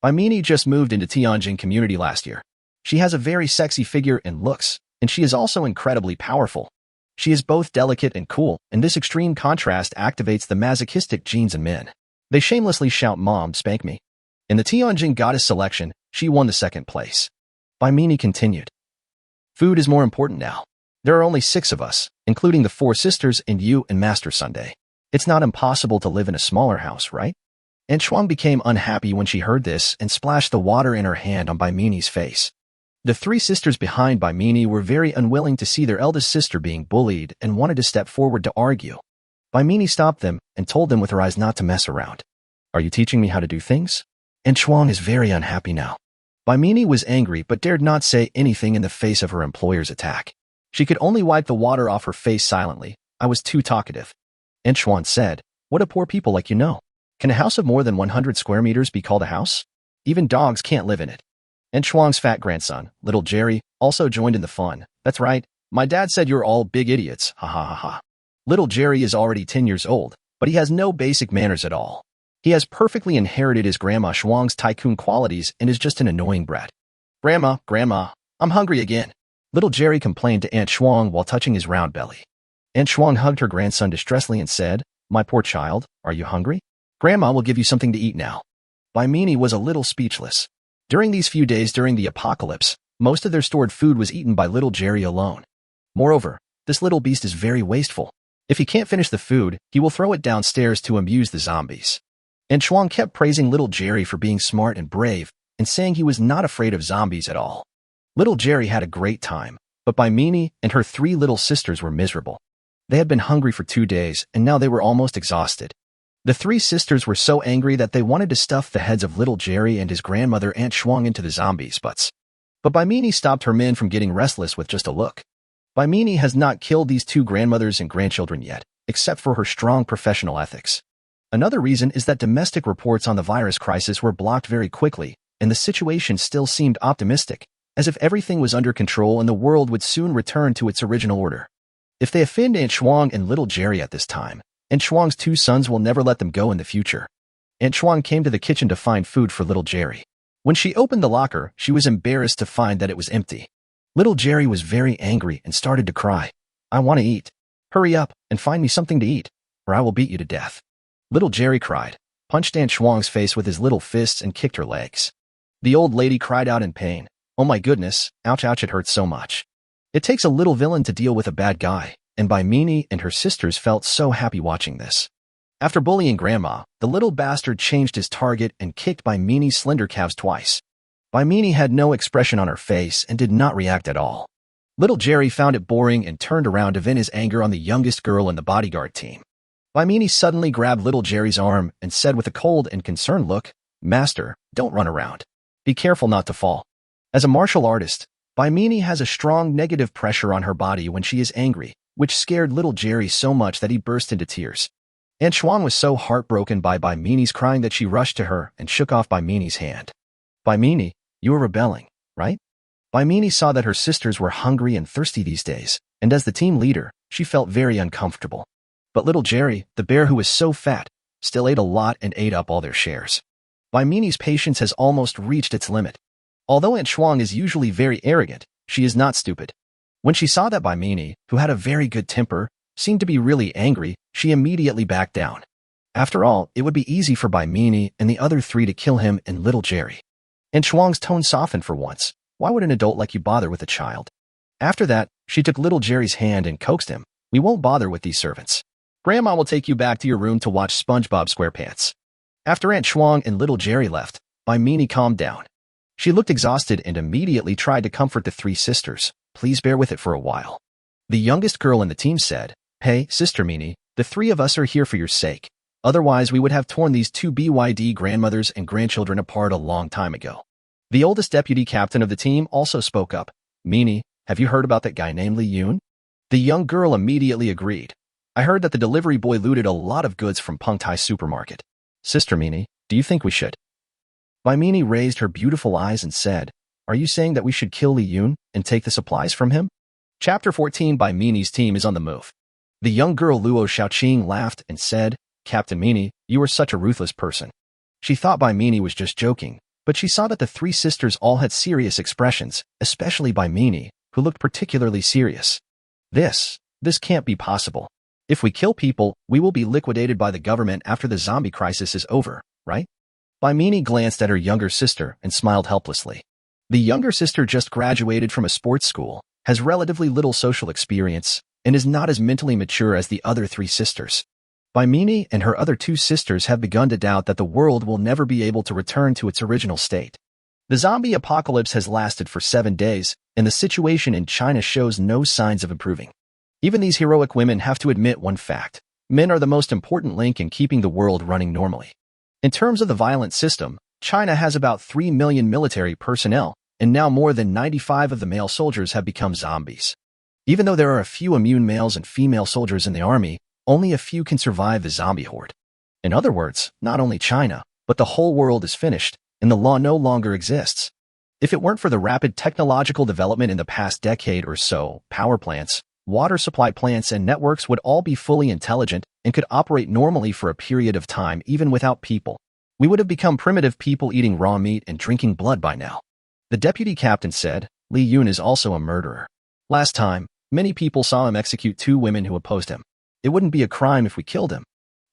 Baimini just moved into Tianjin community last year. She has a very sexy figure and looks, and she is also incredibly powerful. She is both delicate and cool, and this extreme contrast activates the masochistic genes in men. They shamelessly shout, Mom, spank me. In the Tianjin goddess selection, she won the second place. Baimini continued. Food is more important now. There are only 6 of us, including the 4 sisters and you and Master Sunday. It's not impossible to live in a smaller house, right? And Shuang became unhappy when she heard this and splashed the water in her hand on Baimini's face. The 3 sisters behind Baimini were very unwilling to see their eldest sister being bullied and wanted to step forward to argue. Baimini stopped them and told them with her eyes not to mess around. Are you teaching me how to do things? And Shuang is very unhappy now. Baimini was angry but dared not say anything in the face of her employer's attack. She could only wipe the water off her face silently. I was too talkative. And Shuang said, what do poor people like you know? Can a house of more than 100 square meters be called a house? Even dogs can't live in it. And Shuang's fat grandson, little Jerry, also joined in the fun. That's right, my dad said you're all big idiots, ha ha ha ha. Little Jerry is already 10 years old, but he has no basic manners at all. He has perfectly inherited his grandma Shuang's tycoon qualities and is just an annoying brat. Grandma, I'm hungry again. Little Jerry complained to Aunt Shuang while touching his round belly. Aunt Shuang hugged her grandson distressfully and said, my poor child, are you hungry? Grandma will give you something to eat now. Baimini was a little speechless. During these few days during the apocalypse, most of their stored food was eaten by little Jerry alone. Moreover, this little beast is very wasteful. If he can't finish the food, he will throw it downstairs to amuse the zombies. And Shuang kept praising little Jerry for being smart and brave and saying he was not afraid of zombies at all. Little Jerry had a great time, but Baimini and her 3 little sisters were miserable. They had been hungry for 2 days, and now they were almost exhausted. The 3 sisters were so angry that they wanted to stuff the heads of little Jerry and his grandmother Aunt Shuang into the zombies' butts. But Baimini stopped her men from getting restless with just a look. Baimini has not killed these 2 grandmothers and grandchildren yet, except for her strong professional ethics. Another reason is that domestic reports on the virus crisis were blocked very quickly, and the situation still seemed optimistic, as if everything was under control and the world would soon return to its original order. If they offend Aunt Shuang and little Jerry at this time, Aunt Shuang's 2 sons will never let them go in the future. Aunt Shuang came to the kitchen to find food for little Jerry. When she opened the locker, she was embarrassed to find that it was empty. Little Jerry was very angry and started to cry. I want to eat. Hurry up and find me something to eat, or I will beat you to death. Little Jerry cried, punched Aunt Shuang's face with his little fists and kicked her legs. The old lady cried out in pain. Oh my goodness, ouch ouch, it hurts so much. It takes a little villain to deal with a bad guy, and Bai Mini and her sisters felt so happy watching this. After bullying Grandma, the little bastard changed his target and kicked Bai Mini's slender calves twice. Bai Mini had no expression on her face and did not react at all. Little Jerry found it boring and turned around to vent his anger on the youngest girl in the bodyguard team. Bai Mini suddenly grabbed Little Jerry's arm and said with a cold and concerned look, Master, don't run around. Be careful not to fall. As a martial artist, Bai Mini has a strong negative pressure on her body when she is angry, which scared Little Jerry so much that he burst into tears. Aunt Shuang was so heartbroken by Bai Mini's crying that she rushed to her and shook off Bai Mini's hand. Bai Mini, you are rebelling, right? Bai Mini saw that her sisters were hungry and thirsty these days, and as the team leader, she felt very uncomfortable. But Little Jerry, the bear who was so fat, still ate a lot and ate up all their shares. Bai Mini's patience has almost reached its limit. Although Aunt Shuang is usually very arrogant, she is not stupid. When she saw that Bai Mini, who had a very good temper, seemed to be really angry, she immediately backed down. After all, it would be easy for Bai Mini and the other three to kill him and Little Jerry. Aunt Shuang's tone softened for once. Why would an adult like you bother with a child? After that, she took Little Jerry's hand and coaxed him. We won't bother with these servants. Grandma will take you back to your room to watch SpongeBob SquarePants. After Aunt Shuang and Little Jerry left, Bai Mini calmed down. She looked exhausted and immediately tried to comfort the three sisters. Please bear with it for a while. The youngest girl in the team said, Hey, Sister Mini, the three of us are here for your sake. Otherwise, we would have torn these two BYD grandmothers and grandchildren apart a long time ago. The oldest deputy captain of the team also spoke up. Mini, have you heard about that guy named Li Yun? The young girl immediately agreed. I heard that the delivery boy looted a lot of goods from Peng Tai supermarket. Sister Mini, do you think we should? Bai Mini raised her beautiful eyes and said, Are you saying that we should kill Li Yun and take the supplies from him? Chapter 14 Bai Mini's team is on the move. The young girl Luo Xiaoqing laughed and said, Captain Mini, you are such a ruthless person. She thought Bai Mini was just joking, but she saw that the three sisters all had serious expressions, especially Bai Mini, who looked particularly serious. This can't be possible. If we kill people, we will be liquidated by the government after the zombie crisis is over, right? Bai Mini glanced at her younger sister and smiled helplessly. The younger sister just graduated from a sports school, has relatively little social experience, and is not as mentally mature as the other three sisters. Bai Mini and her other two sisters have begun to doubt that the world will never be able to return to its original state. The zombie apocalypse has lasted for 7 days, and the situation in China shows no signs of improving. Even these heroic women have to admit one fact. Men are the most important link in keeping the world running normally. In terms of the violent system, China has about 3 million military personnel, and now more than 95% of the male soldiers have become zombies. Even though there are a few immune males and female soldiers in the army, only a few can survive the zombie horde. In other words, not only China, but the whole world is finished, and the law no longer exists. If it weren't for the rapid technological development in the past decade or so, power plants, water supply plants and networks would all be fully intelligent and could operate normally for a period of time even without people. We would have become primitive people eating raw meat and drinking blood by now. The deputy captain said, Li Yun is also a murderer. Last time, many people saw him execute 2 women who opposed him. It wouldn't be a crime if we killed him.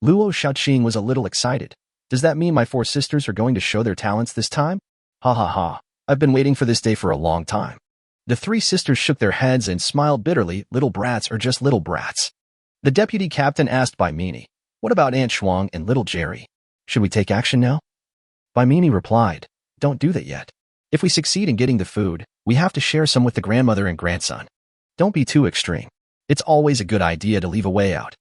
Luo Xiaoqing was a little excited. Does that mean my 4 sisters are going to show their talents this time? Ha ha ha. I've been waiting for this day for a long time. The 3 sisters shook their heads and smiled bitterly. Little brats are just little brats. The deputy captain asked Bai Mini, What about Aunt Shuang and Little Jerry? Should we take action now? Bai Mini replied, Don't do that yet. If we succeed in getting the food, we have to share some with the grandmother and grandson. Don't be too extreme. It's always a good idea to leave a way out.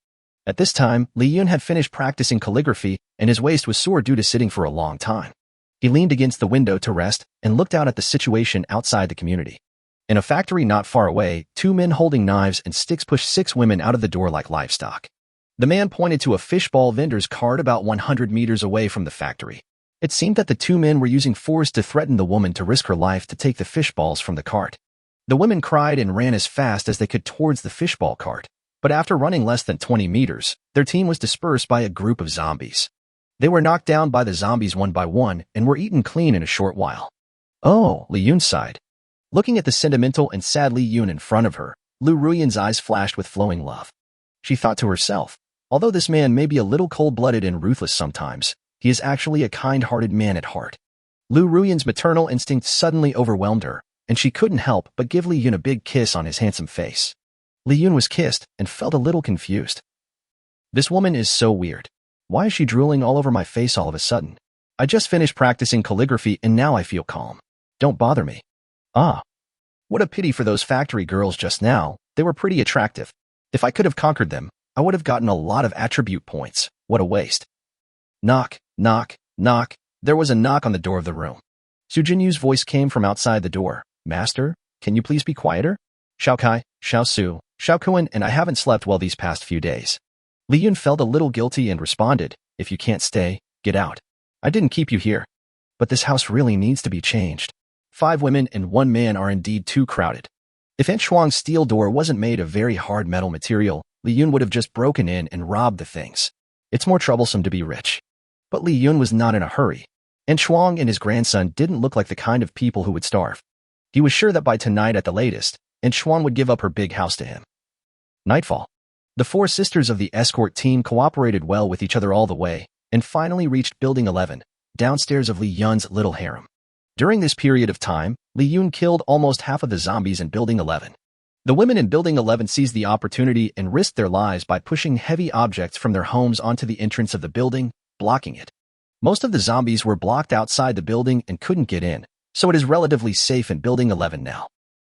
At this time, Li Yun had finished practicing calligraphy and his waist was sore due to sitting for a long time. He leaned against the window to rest and looked out at the situation outside the community. In a factory not far away, 2 men holding knives and sticks pushed 6 women out of the door like livestock. The man pointed to a fishball vendor's cart about 100 meters away from the factory. It seemed that the 2 men were using force to threaten the woman to risk her life to take the fishballs from the cart. The women cried and ran as fast as they could towards the fishball cart, but after running less than 20 meters, their team was dispersed by a group of zombies. They were knocked down by the zombies one by one and were eaten clean in a short while. Oh, Li Yun sighed. Looking at the sentimental and sad Li Yun in front of her, Lu Ruyan's eyes flashed with flowing love. She thought to herself, although this man may be a little cold-blooded and ruthless sometimes, he is actually a kind-hearted man at heart. Lu Ruyan's maternal instinct suddenly overwhelmed her, and she couldn't help but give Li Yun a big kiss on his handsome face. Li Yun was kissed and felt a little confused. This woman is so weird. Why is she drooling all over my face all of a sudden? I just finished practicing calligraphy and now I feel calm. Don't bother me. Ah. What a pity for those factory girls just now. They were pretty attractive. If I could have conquered them, I would have gotten a lot of attribute points. What a waste. Knock, knock, knock. There was a knock on the door of the room. Su Jinyu's voice came from outside the door. Master, can you please be quieter? Xiao Kai, Xiao Su, Xiao Kuan, and I haven't slept well these past few days. Li Yun felt a little guilty and responded, if you can't stay, get out. I didn't keep you here. But this house really needs to be changed. 5 women and 1 man are indeed too crowded. If Aunt Shuang's steel door wasn't made of very hard metal material, Li Yun would have just broken in and robbed the things. It's more troublesome to be rich. But Li Yun was not in a hurry. Aunt Shuang and his grandson didn't look like the kind of people who would starve. He was sure that by tonight at the latest, Aunt Shuang would give up her big house to him. Nightfall. The 4 sisters of the escort team cooperated well with each other all the way, and finally reached Building 11, downstairs of Li Yun's little harem. During this period of time, Li Yun killed almost half of the zombies in Building 11. The women in Building 11 seized the opportunity and risked their lives by pushing heavy objects from their homes onto the entrance of the building, blocking it. Most of the zombies were blocked outside the building and couldn't get in, so it is relatively safe in Building 11 now.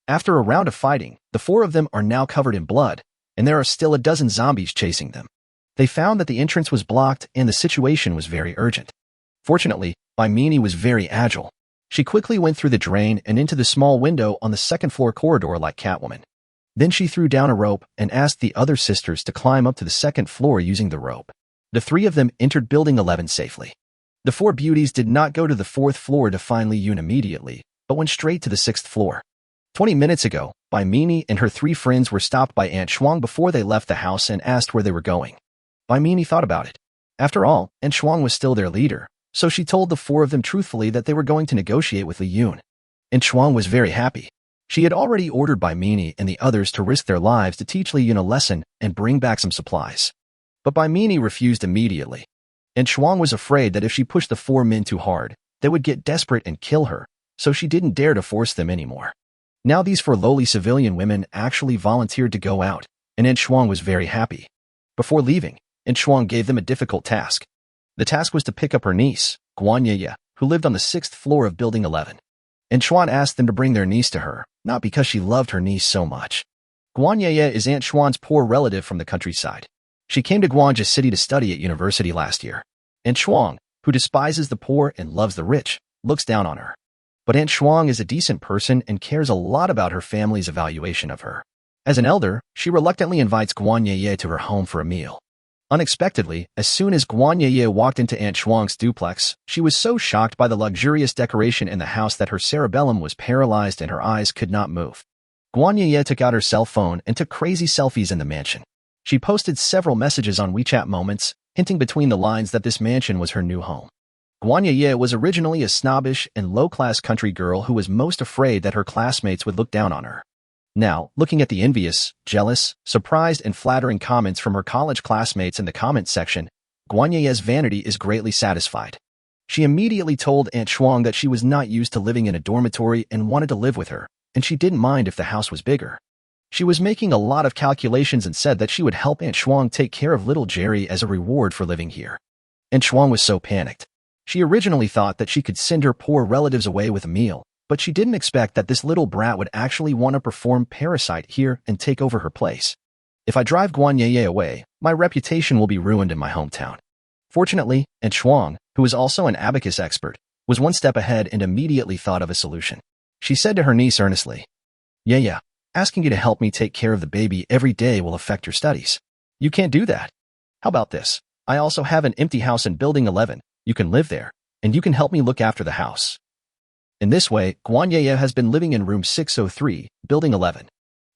After a round of fighting, the 4 of them are now covered in blood, and there are still a dozen zombies chasing them. They found that the entrance was blocked and the situation was very urgent. Fortunately, Baimini was very agile. She quickly went through the drain and into the small window on the second-floor corridor like Catwoman. Then she threw down a rope and asked the other sisters to climb up to the second floor using the rope. The 3 of them entered Building 11 safely. The 4 beauties did not go to the 4th floor to find Li Yun immediately, but went straight to the 6th floor. 20 minutes ago, Baimini and her 3 friends were stopped by Aunt Shuang before they left the house and asked where they were going. Baimini thought about it. After all, Aunt Shuang was still their leader, so she told the 4 of them truthfully that they were going to negotiate with Li Yun. Aunt Shuang was very happy. She had already ordered Baimini and the others to risk their lives to teach Li Yun a lesson and bring back some supplies. But Baimini refused immediately. Aunt Shuang was afraid that if she pushed the 4 men too hard, they would get desperate and kill her, so she didn't dare to force them anymore. Now these 4 lowly civilian women actually volunteered to go out, and Aunt Shuang was very happy. Before leaving, Aunt Shuang gave them a difficult task. The task was to pick up her niece, Guan Yeye, who lived on the 6th floor of Building 11. Aunt Shuang asked them to bring their niece to her, not because she loved her niece so much. Guan Yeye is Aunt Shuang's poor relative from the countryside. She came to Guangzhou City to study at university last year. Aunt Shuang, who despises the poor and loves the rich, looks down on her. But Aunt Shuang is a decent person and cares a lot about her family's evaluation of her. As an elder, she reluctantly invites Guan Yeye to her home for a meal. Unexpectedly, as soon as Guan Yeye walked into Aunt Shuang's duplex, she was so shocked by the luxurious decoration in the house that her cerebellum was paralyzed and her eyes could not move. Guan Yeye took out her cell phone and took crazy selfies in the mansion. She posted several messages on WeChat Moments, hinting between the lines that this mansion was her new home. Guan Yeye was originally a snobbish and low-class country girl who was most afraid that her classmates would look down on her. Now, looking at the envious, jealous, surprised, and flattering comments from her college classmates in the comments section, Guan Yeye's vanity is greatly satisfied. She immediately told Aunt Shuang that she was not used to living in a dormitory and wanted to live with her, and she didn't mind if the house was bigger. She was making a lot of calculations and said that she would help Aunt Shuang take care of little Jerry as a reward for living here. Aunt Shuang was so panicked. She originally thought that she could send her poor relatives away with a meal, but she didn't expect that this little brat would actually want to perform parasite here and take over her place. If I drive Guan Yeye away, my reputation will be ruined in my hometown. Fortunately, Aunt Shuang, who is also an abacus expert, was one step ahead and immediately thought of a solution. She said to her niece earnestly, Yeye, asking you to help me take care of the baby every day will affect your studies. You can't do that. How about this? I also have an empty house in Building 11. You can live there, and you can help me look after the house. In this way, Guan Yeye has been living in room 603, Building 11.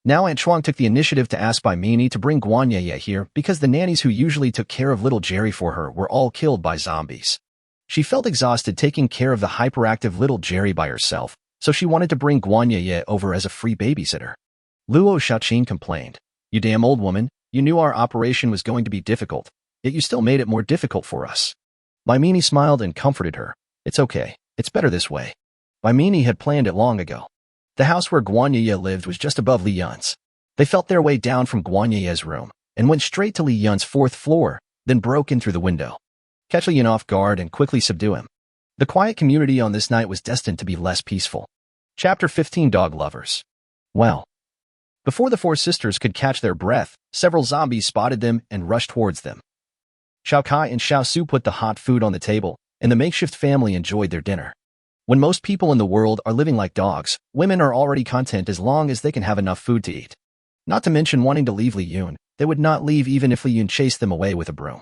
Now Aunt Shuang took the initiative to ask Baimini to bring Guan Yeye here because the nannies who usually took care of little Jerry for her were all killed by zombies. She felt exhausted taking care of the hyperactive little Jerry by herself, so she wanted to bring Guan Ye over as a free babysitter. Luo Xiaoqin complained. You damn old woman, you knew our operation was going to be difficult, yet you still made it more difficult for us. Baimini smiled and comforted her. It's okay, it's better this way. Baimini had planned it long ago. The house where Guan Ye lived was just above Li Yun's. They felt their way down from Guan Ye's room and went straight to Li Yun's fourth floor, then broke in through the window. Catch Li Yun off guard and quickly subdue him. The quiet community on this night was destined to be less peaceful. Chapter 15 Dog Lovers. Well, before the four sisters could catch their breath, several zombies spotted them and rushed towards them. Xiao Kai and Xiao Su put the hot food on the table, and the makeshift family enjoyed their dinner. When most people in the world are living like dogs, women are already content as long as they can have enough food to eat. Not to mention wanting to leave Li Yun, they would not leave even if Li Yun chased them away with a broom.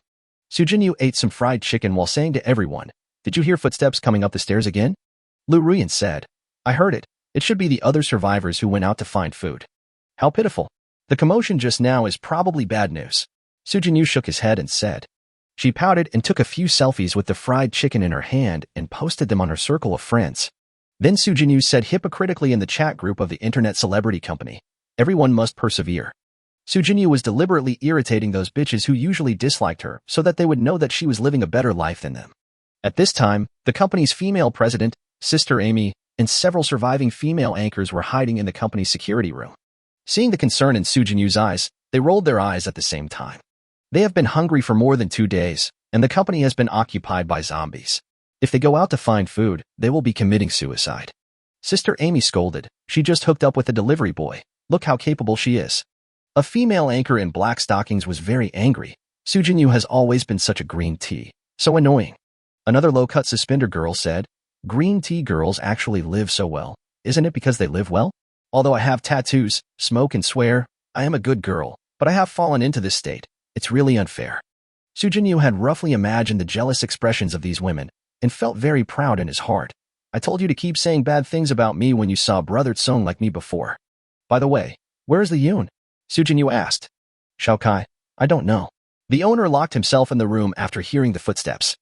Su Jinyu ate some fried chicken while saying to everyone, "Did you hear footsteps coming up the stairs again?" Lu Ruyan said, "I heard it. It should be the other survivors who went out to find food." How pitiful. The commotion just now is probably bad news. Su Jinyu shook his head and said. She pouted and took a few selfies with the fried chicken in her hand and posted them on her circle of friends. Then Su Jinyu said hypocritically in the chat group of the internet celebrity company, "Everyone must persevere." Su Jinyu was deliberately irritating those bitches who usually disliked her so that they would know that she was living a better life than them. At this time, the company's female president, Sister Amy, and several surviving female anchors were hiding in the company's security room. Seeing the concern in Su Jinyu's eyes, they rolled their eyes at the same time. They have been hungry for more than 2 days, and the company has been occupied by zombies. If they go out to find food, they will be committing suicide. Sister Amy scolded. She just hooked up with a delivery boy. Look how capable she is. A female anchor in black stockings was very angry. Su Jinyu has always been such a green tea. So annoying. Another low-cut suspender girl said, "Green tea girls actually live so well. Isn't it because they live well? Although I have tattoos, smoke and swear, I am a good girl, but I have fallen into this state. It's really unfair." Su Jinyu had roughly imagined the jealous expressions of these women and felt very proud in his heart. I told you to keep saying bad things about me when you saw Brother Tsong like me before. By the way, where is the Yun? Su Jinyu asked. Xiao Kai, I don't know. The owner locked himself in the room after hearing the footsteps.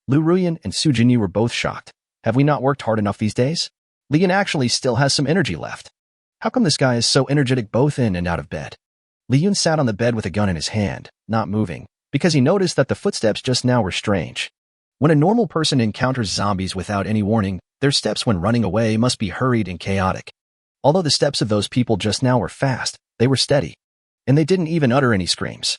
Lu Ruyan and Su Jinyu were both shocked. Have we not worked hard enough these days? Li Yun actually still has some energy left. How come this guy is so energetic both in and out of bed? Li Yun sat on the bed with a gun in his hand, not moving, because he noticed that the footsteps just now were strange. When a normal person encounters zombies without any warning, their steps when running away must be hurried and chaotic. Although the steps of those people just now were fast, they were steady. And they didn't even utter any screams.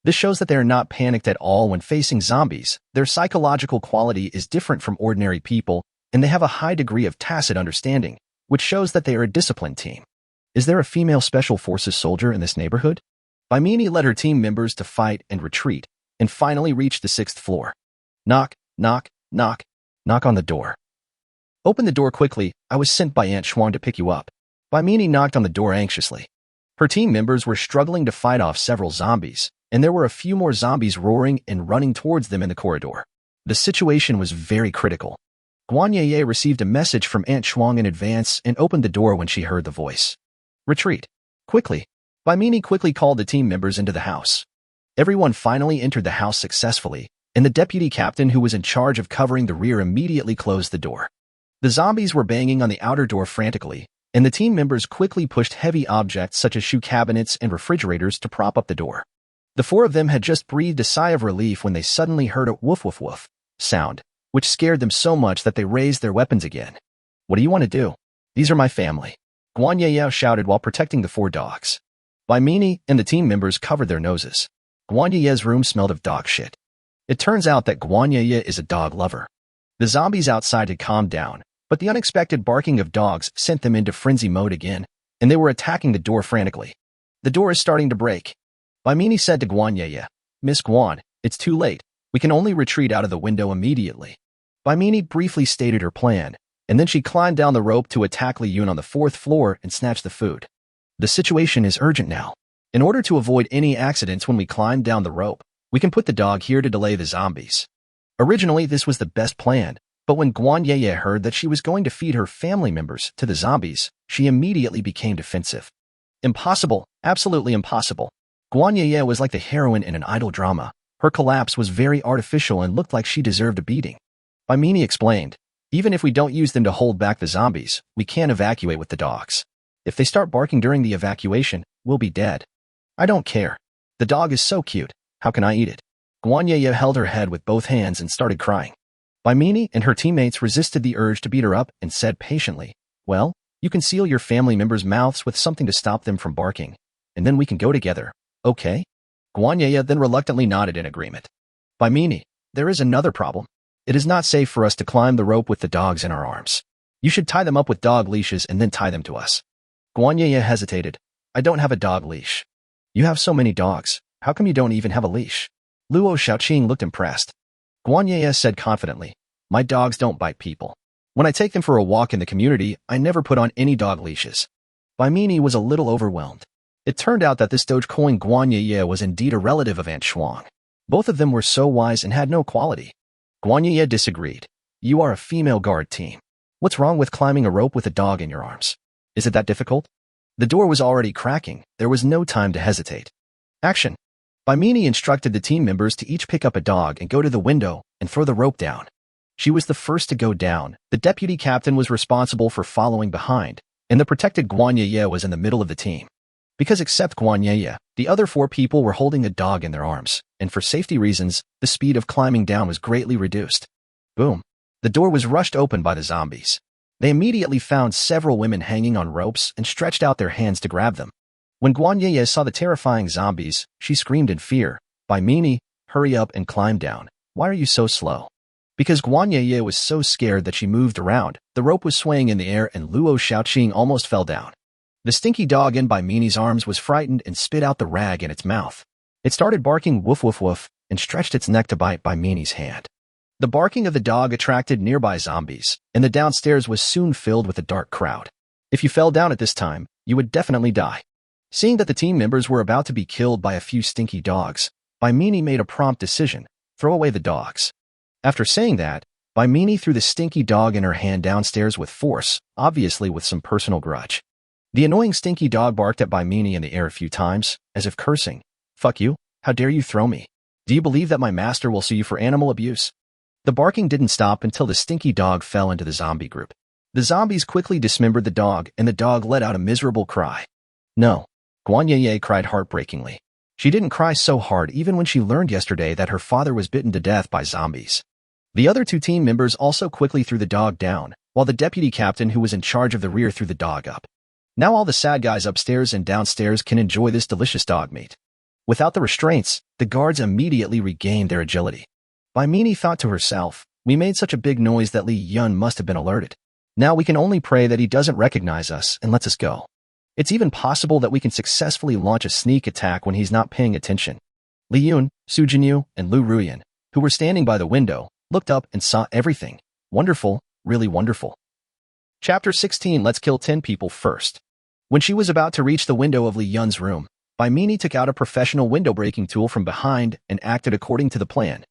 This shows that they are not panicked at all when facing zombies. Their psychological quality is different from ordinary people, and they have a high degree of tacit understanding, which shows that they are a disciplined team. Is there a female special forces soldier in this neighborhood? Baimini led her team members to fight and retreat, and finally reached the 6th floor. Knock, knock, knock, knock on the door. Open the door quickly, I was sent by Aunt Xuan to pick you up. Baimini knocked on the door anxiously. Her team members were struggling to fight off several zombies, and there were a few more zombies roaring and running towards them in the corridor. The situation was very critical. Guan Ye received a message from Aunt Xuan in advance and opened the door when she heard the voice. Retreat. Quickly. Baimini quickly called the team members into the house. Everyone finally entered the house successfully, and the deputy captain who was in charge of covering the rear immediately closed the door. The zombies were banging on the outer door frantically, and the team members quickly pushed heavy objects such as shoe cabinets and refrigerators to prop up the door. The 4 of them had just breathed a sigh of relief when they suddenly heard a woof woof woof sound, which scared them so much that they raised their weapons again. What do you want to do? These are my family. Guan Ye shouted while protecting the 4 dogs. Baimini and the team members covered their noses. Guan Ye's room smelled of dog shit. It turns out that Guan Ye is a dog lover. The zombies outside had calmed down, but the unexpected barking of dogs sent them into frenzy mode again, and they were attacking the door frantically. The door is starting to break. Baimini said to Guan Ye, Miss Guan, it's too late. We can only retreat out of the window immediately. Baimini briefly stated her plan, and then she climbed down the rope to attack Li Yun on the 4th floor and snatch the food. The situation is urgent now. In order to avoid any accidents when we climb down the rope, we can put the dog here to delay the zombies. Originally, this was the best plan, but when Guan Ye heard that she was going to feed her family members to the zombies, she immediately became defensive. Impossible, absolutely impossible. Guan Ye was like the heroine in an idol drama. Her collapse was very artificial and looked like she deserved a beating. Baimini explained, Even if we don't use them to hold back the zombies, we can't evacuate with the dogs. If they start barking during the evacuation, we'll be dead. I don't care. The dog is so cute. How can I eat it? Guanyaya held her head with both hands and started crying. Baimini and her teammates resisted the urge to beat her up and said patiently, well, you can seal your family members' mouths with something to stop them from barking, and then we can go together, okay? Guanyaya then reluctantly nodded in agreement. Baimini, there is another problem. It is not safe for us to climb the rope with the dogs in our arms. You should tie them up with dog leashes and then tie them to us. Guanyaya hesitated. I don't have a dog leash. You have so many dogs. How come you don't even have a leash? Luo Xiaoqing looked impressed. Guanyaya said confidently, my dogs don't bite people. When I take them for a walk in the community, I never put on any dog leashes. Baimini was a little overwhelmed. It turned out that this Dogecoin Guanyaya was indeed a relative of Aunt Shuang. Both of them were so wise and had no quality. Guanyaya disagreed. You are a female guard team. What's wrong with climbing a rope with a dog in your arms? Is it that difficult? The door was already cracking. There was no time to hesitate. Action. Baimini instructed the team members to each pick up a dog and go to the window and throw the rope down. She was the first to go down. The deputy captain was responsible for following behind, and the protected Guanyaya was in the middle of the team. Because except Guanyaya, the other 4 people were holding a dog in their arms, and for safety reasons, the speed of climbing down was greatly reduced. Boom. The door was rushed open by the zombies. They immediately found several women hanging on ropes and stretched out their hands to grab them. When Guanyaya saw the terrifying zombies, she screamed in fear, Baimini, hurry up and climb down. Why are you so slow? Because Guanyaya was so scared that she moved around, the rope was swaying in the air and Luo Xiaoqing almost fell down. The stinky dog in Baimini's arms was frightened and spit out the rag in its mouth. It started barking woof woof woof and stretched its neck to bite Baimini's hand. The barking of the dog attracted nearby zombies, and the downstairs was soon filled with a dark crowd. If you fell down at this time, you would definitely die. Seeing that the team members were about to be killed by a few stinky dogs, Baimini made a prompt decision, throw away the dogs. After saying that, Baimini threw the stinky dog in her hand downstairs with force, obviously with some personal grudge. The annoying stinky dog barked at Baimini in the air a few times, as if cursing, fuck you, how dare you throw me? Do you believe that my master will sue you for animal abuse? The barking didn't stop until the stinky dog fell into the zombie group. The zombies quickly dismembered the dog, and the dog let out a miserable cry. No. Guanyaya cried heartbreakingly. She didn't cry so hard even when she learned yesterday that her father was bitten to death by zombies. The other 2 team members also quickly threw the dog down, while the deputy captain who was in charge of the rear threw the dog up. Now all the sad guys upstairs and downstairs can enjoy this delicious dog meat. Without the restraints, the guards immediately regained their agility. Baimini thought to herself, we made such a big noise that Li Yun must have been alerted. Now we can only pray that he doesn't recognize us and lets us go. It's even possible that we can successfully launch a sneak attack when he's not paying attention. Li Yun, Su Jinyu, and Lu Ruyan, who were standing by the window, looked up and saw everything. Wonderful, really wonderful. Chapter 16. Let's kill 10 people first. When she was about to reach the window of Li Yun's room, Baimini took out a professional window-breaking tool from behind and acted according to the plan.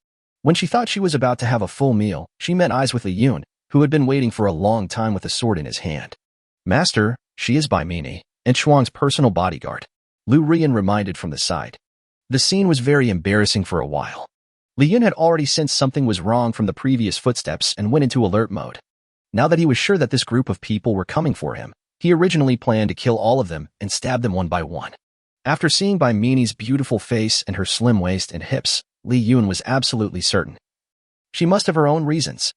When she thought she was about to have a full meal, she met eyes with Li Yun, who had been waiting for a long time with a sword in his hand. Master, she is Baimini, and Shuang's personal bodyguard. Lu Ruyan reminded from the side. The scene was very embarrassing for a while. Li Yun had already sensed something was wrong from the previous footsteps and went into alert mode. Now that he was sure that this group of people were coming for him, he originally planned to kill all of them and stab them one by one. After seeing Baimini's beautiful face and her slim waist and hips, Li Yun was absolutely certain. She must have her own reasons.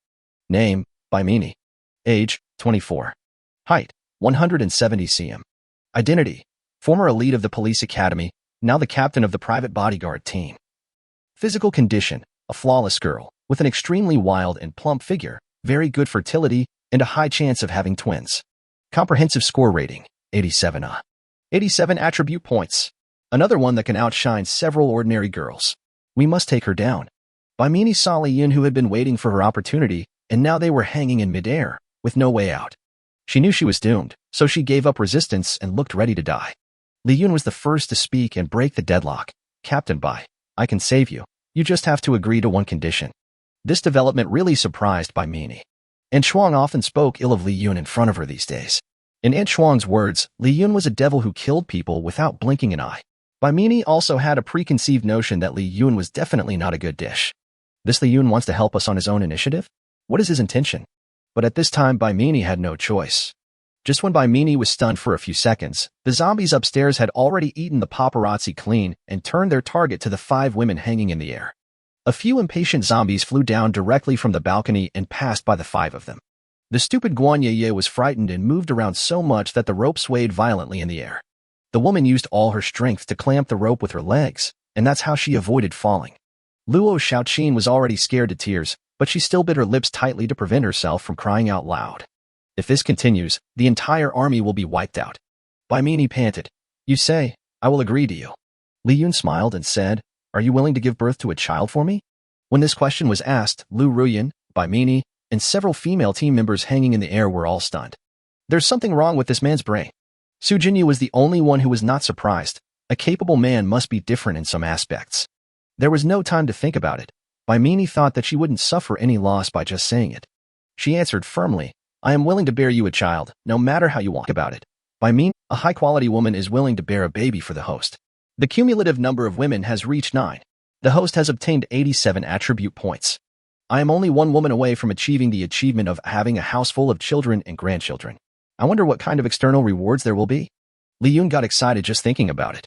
Name, Baimini. Age, 24. Height, 170 cm. Identity, former elite of the police academy, now the captain of the private bodyguard team. Physical condition, a flawless girl, with an extremely wild and plump figure, very good fertility, and a high chance of having twins. Comprehensive score rating, 87 87 attribute points. Another one that can outshine several ordinary girls. We must take her down. Baimini saw Li Yun, who had been waiting for her opportunity, and now they were hanging in midair, with no way out. She knew she was doomed, so she gave up resistance and looked ready to die. Li Yun was the first to speak and break the deadlock. Captain Bai, I can save you. You just have to agree to one condition. This development really surprised Baimini. Aunt Shuang often spoke ill of Li Yun in front of her these days. In Aunt Shuang's words, Li Yun was a devil who killed people without blinking an eye. Baimini also had a preconceived notion that Li Yun was definitely not a good dish. This Li Yun wants to help us on his own initiative? What is his intention? But at this time, Baimini had no choice. Just when Baimini was stunned for a few seconds, the zombies upstairs had already eaten the paparazzi clean and turned their target to the 5 women hanging in the air. A few impatient zombies flew down directly from the balcony and passed by the 5 of them. The stupid Guanyeye was frightened and moved around so much that the rope swayed violently in the air. The woman used all her strength to clamp the rope with her legs, and that's how she avoided falling. Luo Xiaoqin was already scared to tears, but she still bit her lips tightly to prevent herself from crying out loud. If this continues, the entire army will be wiped out. Baimini panted. You say, I will agree to you. Li Yun smiled and said, Are you willing to give birth to a child for me? When this question was asked, Lu Ruyan, Baimini, and several female team members hanging in the air were all stunned. There's something wrong with this man's brain. Su Jinyu was the only one who was not surprised. A capable man must be different in some aspects. There was no time to think about it. Baimini thought that she wouldn't suffer any loss by just saying it. She answered firmly, I am willing to bear you a child, no matter how you want about it. Baimini, a high-quality woman is willing to bear a baby for the host. The cumulative number of women has reached 9. The host has obtained 87 attribute points. I am only 1 woman away from achieving the achievement of having a house full of children and grandchildren. I wonder what kind of external rewards there will be. Li Yun got excited just thinking about it.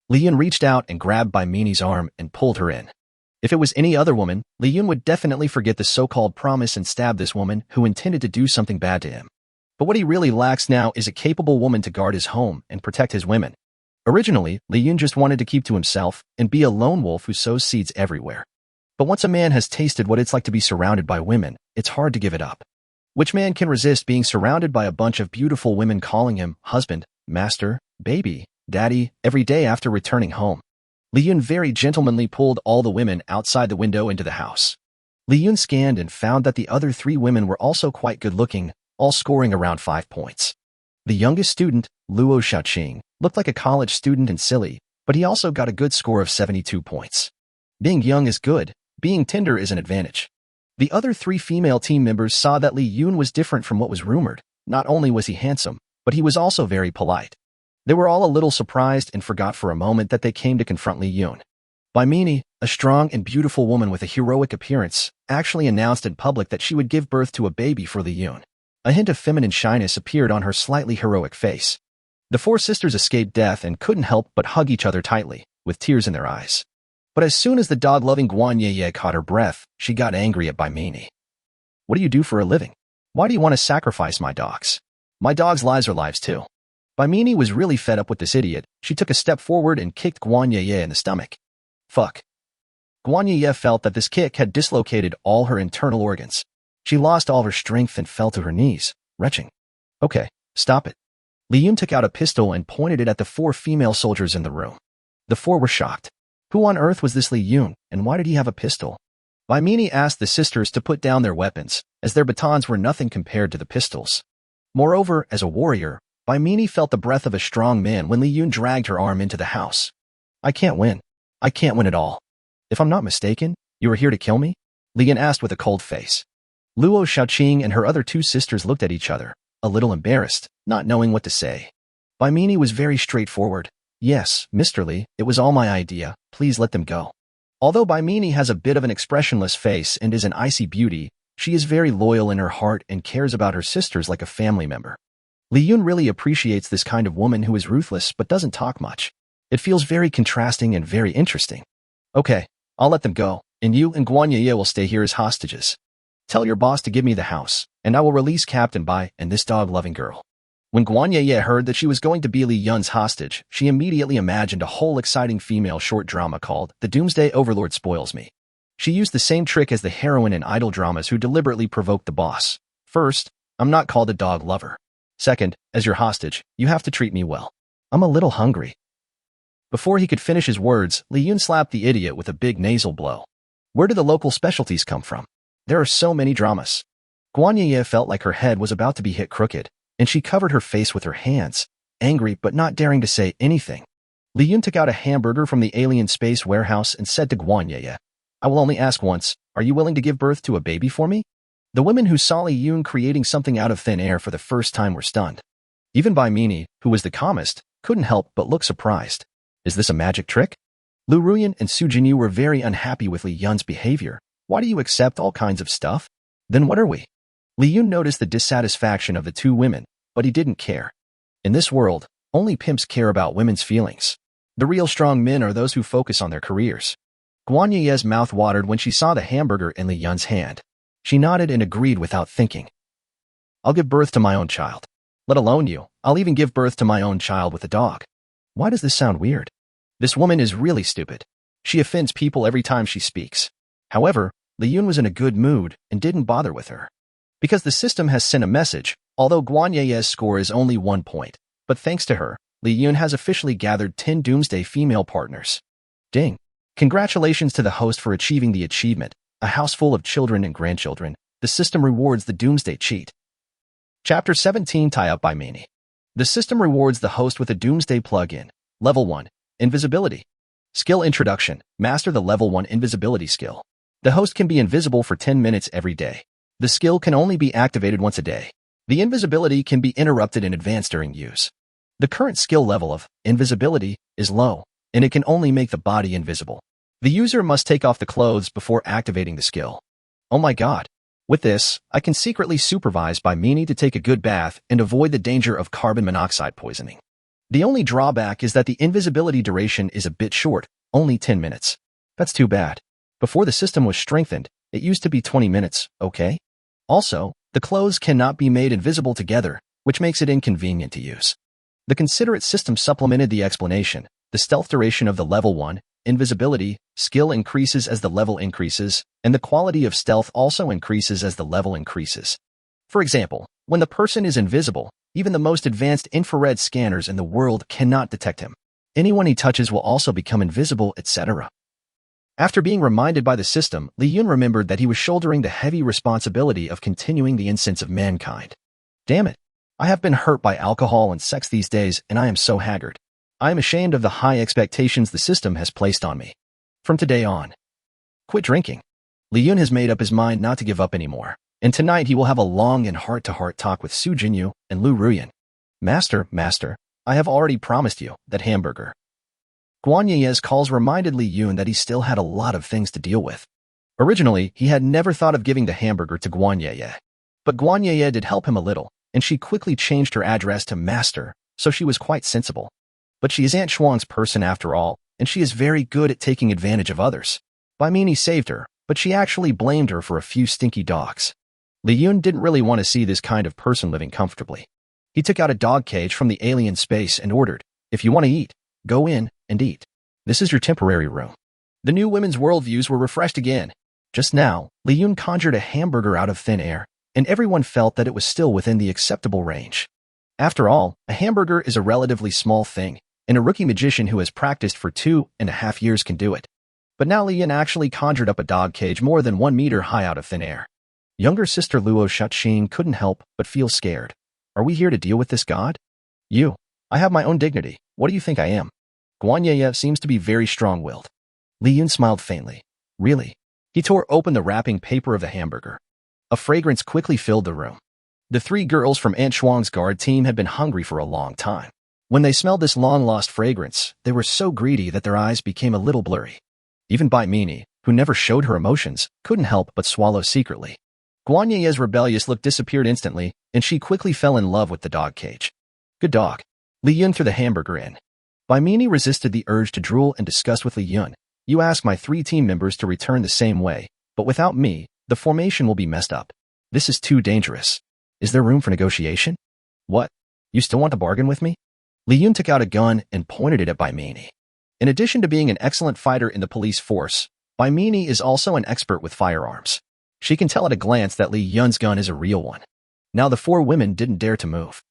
Li Yun reached out and grabbed Baimini's arm and pulled her in. If it was any other woman, Li Yun would definitely forget the so-called promise and stab this woman who intended to do something bad to him. But what he really lacks now is a capable woman to guard his home and protect his women. Originally, Li Yun just wanted to keep to himself and be a lone wolf who sows seeds everywhere. But once a man has tasted what it's like to be surrounded by women, it's hard to give it up. Which man can resist being surrounded by a bunch of beautiful women calling him husband, master, baby, daddy every day after returning home? Li Yun very gentlemanly pulled all the women outside the window into the house. Li Yun scanned and found that the other 3 women were also quite good-looking, all scoring around 5 points. The youngest student, Luo Xiaoqing, looked like a college student and silly, but he also got a good score of 72 points. Being young is good, being tender is an advantage. The other 3 female team members saw that Li Yun was different from what was rumored. Not only was he handsome, but he was also very polite. They were all a little surprised and forgot for a moment that they came to confront Li Yun. Baimini, a strong and beautiful woman with a heroic appearance, actually announced in public that she would give birth to a baby for Li Yun. A hint of feminine shyness appeared on her slightly heroic face. The 4 sisters escaped death and couldn't help but hug each other tightly, with tears in their eyes. But as soon as the dog-loving Guanyeye caught her breath, she got angry at Baimini. What do you do for a living? Why do you want to sacrifice my dogs? My dogs' lives are lives too. Baimini was really fed up with this idiot. She took a step forward and kicked Guanyeye in the stomach. Fuck. Guanyeye felt that this kick had dislocated all her internal organs. She lost all her strength and fell to her knees, retching. Okay, stop it. Li Yun took out a pistol and pointed it at the 4 female soldiers in the room. The 4 were shocked. Who on earth was this Li Yun, and why did he have a pistol? Baimini asked the sisters to put down their weapons, as their batons were nothing compared to the pistols. Moreover, as a warrior, Baimini felt the breath of a strong man when Li Yun dragged her arm into the house. I can't win. I can't win at all. If I'm not mistaken, you are here to kill me? Li Yun asked with a cold face. Luo Xiaoqing and her other 2 sisters looked at each other, a little embarrassed, not knowing what to say. Baimini was very straightforward. Yes, Mr. Li, it was all my idea. Please let them go. Although Baimini has a bit of an expressionless face and is an icy beauty, she is very loyal in her heart and cares about her sisters like a family member. Li Yun really appreciates this kind of woman who is ruthless but doesn't talk much. It feels very contrasting and very interesting. Okay, I'll let them go, and you and Guanyeye will stay here as hostages. Tell your boss to give me the house, and I will release Captain Bai and this dog-loving girl. When Guanyeye heard that she was going to be Li Yun's hostage, she immediately imagined a whole exciting female short drama called The Doomsday Overlord Spoils Me. She used the same trick as the heroine in idol dramas who deliberately provoked the boss. First, I'm not called a dog lover. Second, as your hostage, you have to treat me well. I'm a little hungry. Before he could finish his words, Li Yun slapped the idiot with a big nasal blow. Where do the local specialties come from? There are so many dramas. Guanyeye felt like her head was about to be hit crooked, and she covered her face with her hands, angry but not daring to say anything. Li Yun took out a hamburger from the alien space warehouse and said to Guanyeye, I will only ask once, are you willing to give birth to a baby for me? The women who saw Li Yun creating something out of thin air for the first time were stunned. Even Baimini, who was the calmest, couldn't help but look surprised. Is this a magic trick? Lu Ruyan and Su Jinyu were very unhappy with Li Yun's behavior. Why do you accept all kinds of stuff? Then what are we? Li Yun noticed the dissatisfaction of the two women, but he didn't care. In this world, only pimps care about women's feelings. The real strong men are those who focus on their careers. Guan Ye's mouth watered when she saw the hamburger in Li Yun's hand. She nodded and agreed without thinking. I'll give birth to my own child. Let alone you, I'll even give birth to my own child with a dog. Why does this sound weird? This woman is really stupid. She offends people every time she speaks. However, Li Yun was in a good mood and didn't bother with her. Because the system has sent a message, although Guan Ye's score is only 1 point, but thanks to her, Li Yun has officially gathered 10 doomsday female partners. Ding! Congratulations to the host for achieving the achievement, a house full of children and grandchildren. The system rewards the doomsday cheat. Chapter 17 Tie-Up by Meanie. The system rewards the host with a doomsday plug-in. Level 1. Invisibility. Skill Introduction. Master the Level 1 Invisibility skill. The host can be invisible for 10 minutes every day. The skill can only be activated once a day. The invisibility can be interrupted in advance during use. The current skill level of invisibility is low, and it can only make the body invisible. The user must take off the clothes before activating the skill. Oh my god. With this, I can secretly supervise by Meanie to take a good bath and avoid the danger of carbon monoxide poisoning. The only drawback is that the invisibility duration is a bit short, only 10 minutes. That's too bad. Before the system was strengthened, it used to be 20 minutes, okay? Also, the clothes cannot be made invisible together, which makes it inconvenient to use. The considerate system supplemented the explanation. The stealth duration of the level 1 invisibility skill increases as the level increases, and the quality of stealth also increases as the level increases. For example, when the person is invisible, even the most advanced infrared scanners in the world cannot detect him. Anyone he touches will also become invisible, etc. After being reminded by the system, Li Yun remembered that he was shouldering the heavy responsibility of continuing the incense of mankind. Damn it. I have been hurt by alcohol and sex these days, and I am so haggard. I am ashamed of the high expectations the system has placed on me. From today on, quit drinking. Li Yun has made up his mind not to give up anymore, and tonight he will have a long and heart-to-heart talk with Su Jinyu and Lu Ruyan. Master, I have already promised you that hamburger. Guan Ye's calls reminded Li Yun that he still had a lot of things to deal with. Originally, he had never thought of giving the hamburger to Guan Ye, but Guan Ye did help him a little, and she quickly changed her address to Master, so she was quite sensible. But she is Aunt Xuan's person after all, and she is very good at taking advantage of others. Bai Meanie saved her, but she actually blamed her for a few stinky dogs. Li Yun didn't really want to see this kind of person living comfortably. He took out a dog cage from the alien space and ordered, if you want to eat, go in and eat. This is your temporary room. The new women's worldviews were refreshed again. Just now, Li Yun conjured a hamburger out of thin air, and everyone felt that it was still within the acceptable range. After all, a hamburger is a relatively small thing, and a rookie magician who has practiced for 2.5 years can do it. But now Li Yun actually conjured up a dog cage more than 1 meter high out of thin air. Younger sister Luo Shuqing couldn't help but feel scared. Are we here to deal with this god? I have my own dignity. What do you think I am? Guan Ye seems to be very strong-willed. Li Yun smiled faintly. Really? He tore open the wrapping paper of the hamburger. A fragrance quickly filled the room. The 3 girls from Aunt Xuan's guard team had been hungry for a long time. When they smelled this long-lost fragrance, they were so greedy that their eyes became a little blurry. Even Bai Meanie, who never showed her emotions, couldn't help but swallow secretly. Guan Ye's rebellious look disappeared instantly, and she quickly fell in love with the dog cage. Good dog. Li Yun threw the hamburger in. Bai Meanie resisted the urge to drool and discussed with Li Yun. You ask my 3 team members to return the same way, but without me, the formation will be messed up. This is too dangerous. Is there room for negotiation? What? You still want to bargain with me? Li Yun took out a gun and pointed it at Bai Meanie. In addition to being an excellent fighter in the police force, Bai Meanie is also an expert with firearms. She can tell at a glance that Li Yun's gun is a real one. Now the 4 women didn't dare to move.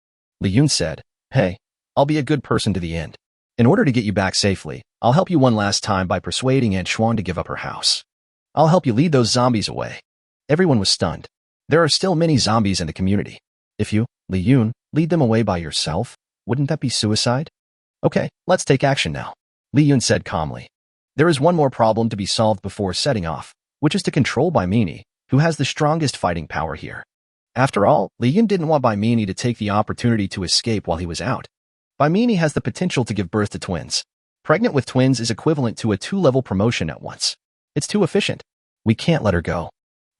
Li Yun said, Hey, I'll be a good person to the end. In order to get you back safely, I'll help you one last time by persuading Aunt Xuan to give up her house. I'll help you lead those zombies away. Everyone was stunned. There are still many zombies in the community. If you, Li Yun, lead them away by yourself, wouldn't that be suicide? Okay, let's take action now. Li Yun said calmly. There is one more problem to be solved before setting off, which is to control Bai Meanie, who has the strongest fighting power here. After all, Li Yun didn't want Bai Meanie to take the opportunity to escape while he was out. Bai Meanie has the potential to give birth to twins. Pregnant with twins is equivalent to a 2-level promotion at once. It's too efficient. We can't let her go.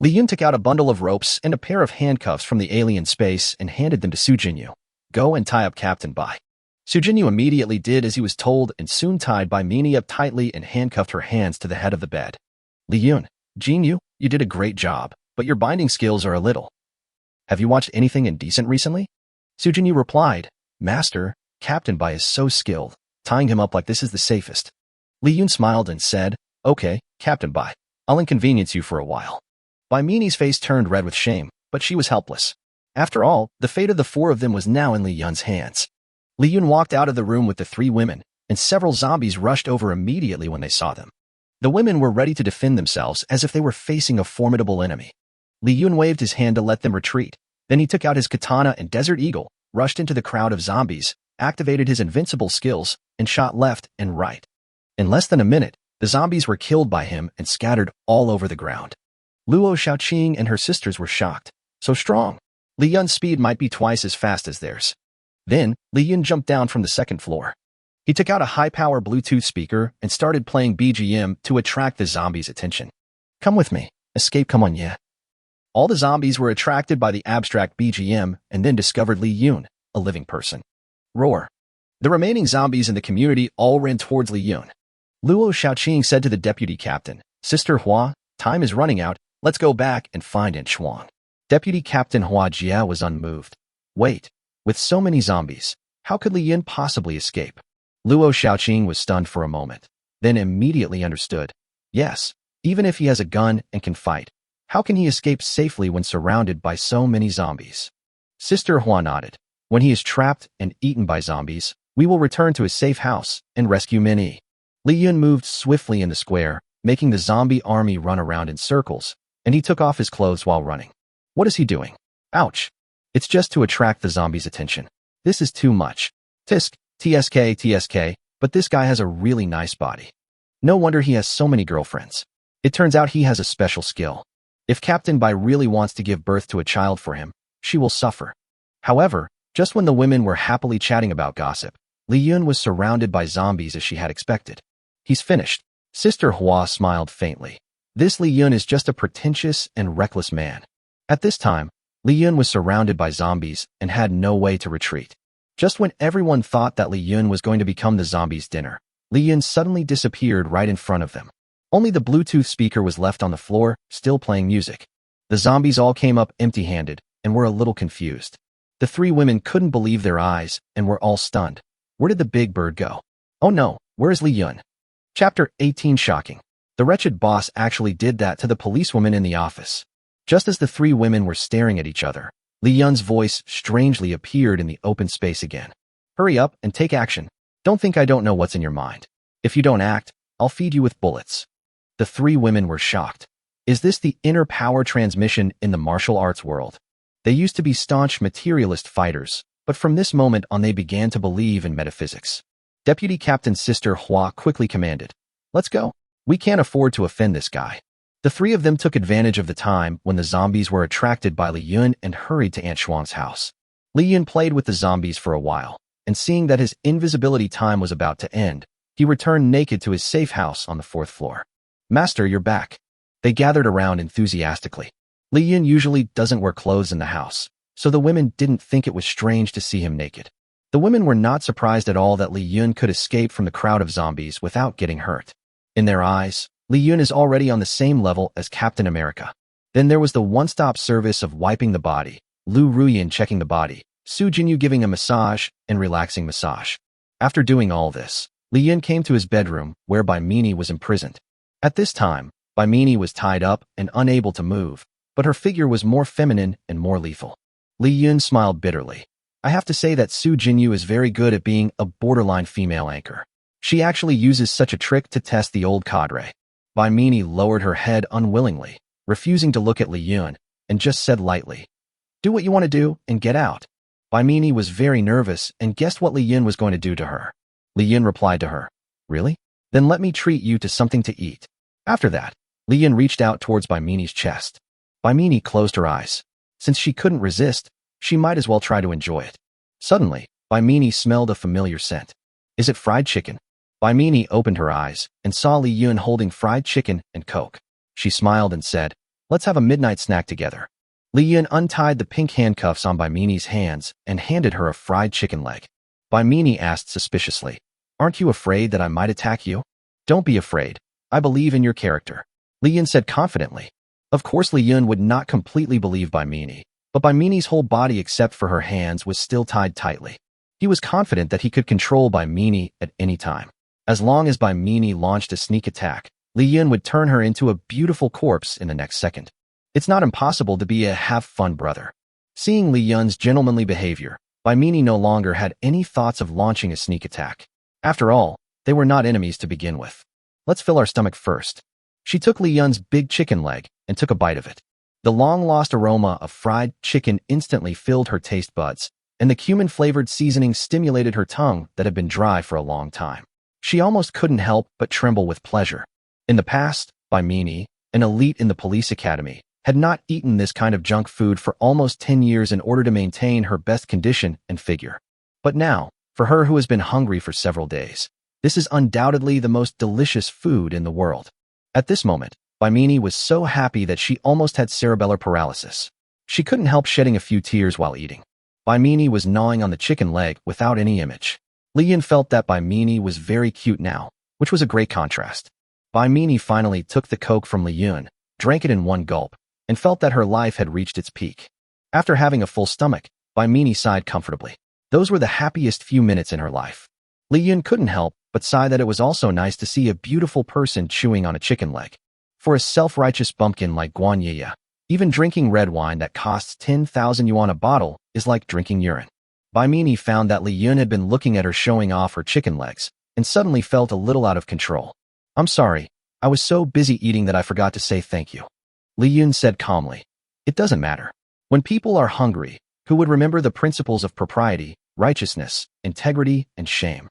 Li Yun took out a bundle of ropes and a pair of handcuffs from the alien space and handed them to Su Jinyu. Go and tie up Captain Bai. Su Jinyu immediately did as he was told and soon tied Bai Mini up tightly and handcuffed her hands to the head of the bed. Li Yun, Jinyu, you did a great job, but your binding skills are a little. Have you watched anything indecent recently? Su Jinyu replied, Master, Captain Bai is so skilled. Tying him up like this is the safest. Li Yun smiled and said, Okay, Captain Bai, I'll inconvenience you for a while. Bai Mini's face turned red with shame, but she was helpless. After all, the fate of the four of them was now in Li Yun's hands. Li Yun walked out of the room with the three women, and several zombies rushed over immediately when they saw them. The women were ready to defend themselves as if they were facing a formidable enemy. Li Yun waved his hand to let them retreat. Then he took out his katana and Desert Eagle, rushed into the crowd of zombies, activated his invincible skills, and shot left and right. In less than a minute, the zombies were killed by him and scattered all over the ground. Luo Xiaoqing and her sisters were shocked. So strong. Li Yun's speed might be twice as fast as theirs. Then, Li Yun jumped down from the second floor. He took out a high-power Bluetooth speaker and started playing BGM to attract the zombies' attention. Come with me. Escape, come on, yeah. All the zombies were attracted by the abstract BGM and then discovered Li Yun, a living person. Roar. The remaining zombies in the community all ran towards Li Yun. Luo Xiaoqing said to the deputy captain, Sister Hua, time is running out. Let's go back and find Aunt Shuang. Deputy Captain Hua Jia was unmoved. Wait, with so many zombies, how could Li Yun possibly escape? Luo Xiaoqing was stunned for a moment, then immediately understood. Yes, even if he has a gun and can fight, how can he escape safely when surrounded by so many zombies? Sister Hua nodded. When he is trapped and eaten by zombies, we will return to his safe house and rescue Minnie. Li Yun moved swiftly in the square, making the zombie army run around in circles, and he took off his clothes while running. What is he doing? Ouch. It's just to attract the zombies' attention. This is too much. Tisk, TSK, but this guy has a really nice body. No wonder he has so many girlfriends. It turns out he has a special skill. If Captain Bai really wants to give birth to a child for him, she will suffer. However, just when the women were happily chatting about gossip, Li Yun was surrounded by zombies as she had expected. He's finished. Sister Hua smiled faintly. This Li Yun is just a pretentious and reckless man. At this time, Li Yun was surrounded by zombies and had no way to retreat. Just when everyone thought that Li Yun was going to become the zombies' dinner, Li Yun suddenly disappeared right in front of them. Only the Bluetooth speaker was left on the floor, still playing music. The zombies all came up empty-handed and were a little confused. The three women couldn't believe their eyes and were all stunned. Where did the big bird go? Oh no, where is Li Yun? Chapter 18 Shocking. The wretched boss actually did that to the policewoman in the office. Just as the three women were staring at each other, Li Yun's voice strangely appeared in the open space again. Hurry up and take action. Don't think I don't know what's in your mind. If you don't act, I'll feed you with bullets. The three women were shocked. Is this the inner power transmission in the martial arts world? They used to be staunch materialist fighters, but from this moment on they began to believe in metaphysics. Deputy Captain Sister Hua quickly commanded, Let's go. We can't afford to offend this guy. The three of them took advantage of the time when the zombies were attracted by Li Yun and hurried to Aunt Shuang's house. Li Yun played with the zombies for a while, and seeing that his invisibility time was about to end, he returned naked to his safe house on the 4th floor. Master, you're back. They gathered around enthusiastically. Li Yun usually doesn't wear clothes in the house, so the women didn't think it was strange to see him naked. The women were not surprised at all that Li Yun could escape from the crowd of zombies without getting hurt. In their eyes, Li Yun is already on the same level as Captain America. Then there was the one-stop service of wiping the body, Lu Ruyin checking the body, Su Jinyu giving a massage and relaxing massage. After doing all this, Li Yun came to his bedroom, where Bai Mini was imprisoned. At this time, Bai Mini was tied up and unable to move, but her figure was more feminine and more lethal. Li Yun smiled bitterly. I have to say that Su Jinyu is very good at being a borderline female anchor. She actually uses such a trick to test the old cadre. Bai Mini lowered her head unwillingly, refusing to look at Li Yun, and just said lightly, Do what you want to do and get out. Bai Mini was very nervous and guessed what Li Yun was going to do to her. Li Yun replied to her, Really? Then let me treat you to something to eat. After that, Li Yun reached out towards Bai Mini's chest. Bai Mini closed her eyes. Since she couldn't resist, she might as well try to enjoy it. Suddenly, Bai Mini smelled a familiar scent. Is it fried chicken? Bai Mini opened her eyes and saw Li Yun holding fried chicken and Coke. She smiled and said, Let's have a midnight snack together. Li Yun untied the pink handcuffs on Baimini's hands and handed her a fried chicken leg. Baimini asked suspiciously, "Aren't you afraid that I might attack you?" "Don't be afraid. I believe in your character," Li Yun said confidently. Of course, Li Yun would not completely believe Baimini, but Baimini's whole body except for her hands was still tied tightly. He was confident that he could control Baimini at any time. As long as Baimini launched a sneak attack, Li Yun would turn her into a beautiful corpse in the next second. It's not impossible to be a have-fun brother. Seeing Li Yun's gentlemanly behavior, Baimini no longer had any thoughts of launching a sneak attack. After all, they were not enemies to begin with. Let's fill our stomach first. She took Li Yun's big chicken leg and took a bite of it. The long-lost aroma of fried chicken instantly filled her taste buds, and the cumin-flavored seasoning stimulated her tongue that had been dry for a long time. She almost couldn't help but tremble with pleasure. In the past, Baimini, an elite in the police academy, had not eaten this kind of junk food for almost 10 years in order to maintain her best condition and figure. But now, for her who has been hungry for several days, this is undoubtedly the most delicious food in the world. At this moment, Baimini was so happy that she almost had cerebellar paralysis. She couldn't help shedding a few tears while eating. Baimini was gnawing on the chicken leg without any image. Li Yun felt that Baimini was very cute now, which was a great contrast. Baimini finally took the Coke from Li Yun, drank it in one gulp, and felt that her life had reached its peak. After having a full stomach, Baimini sighed comfortably. Those were the happiest few minutes in her life. Li Yun couldn't help but sigh that it was also nice to see a beautiful person chewing on a chicken leg. For a self-righteous bumpkin like Guan Yiya, even drinking red wine that costs 10,000 yuan a bottle is like drinking urine. Baimini found that Li Yun had been looking at her showing off her chicken legs, and suddenly felt a little out of control. "I'm sorry, I was so busy eating that I forgot to say thank you," Li Yun said calmly. "It doesn't matter. When people are hungry, who would remember the principles of propriety, righteousness, integrity, and shame?"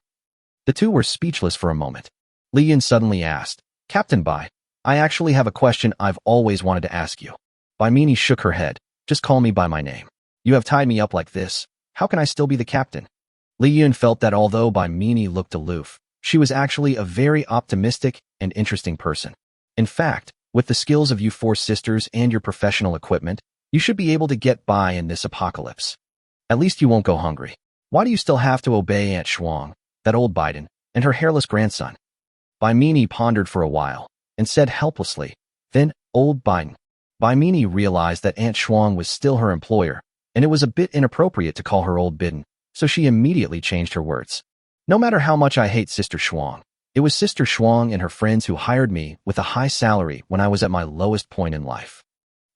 The two were speechless for a moment. Li Yun suddenly asked, "Captain Bai, I actually have a question I've always wanted to ask you." Baimini shook her head. "Just call me by my name. You have tied me up like this. How can I still be the captain?" Li Yun felt that although Baimini looked aloof, she was actually a very optimistic and interesting person. In fact, with the skills of you four sisters and your professional equipment, you should be able to get by in this apocalypse. At least you won't go hungry. Why do you still have to obey Aunt Shuang, that old Biden, and her hairless grandson? Baimini pondered for a while, and said helplessly, "Then, old Biden." Baimini realized that Aunt Shuang was still her employer, and it was a bit inappropriate to call her old Biden, so she immediately changed her words. "No matter how much I hate Sister Shuang, it was Sister Shuang and her friends who hired me with a high salary when I was at my lowest point in life.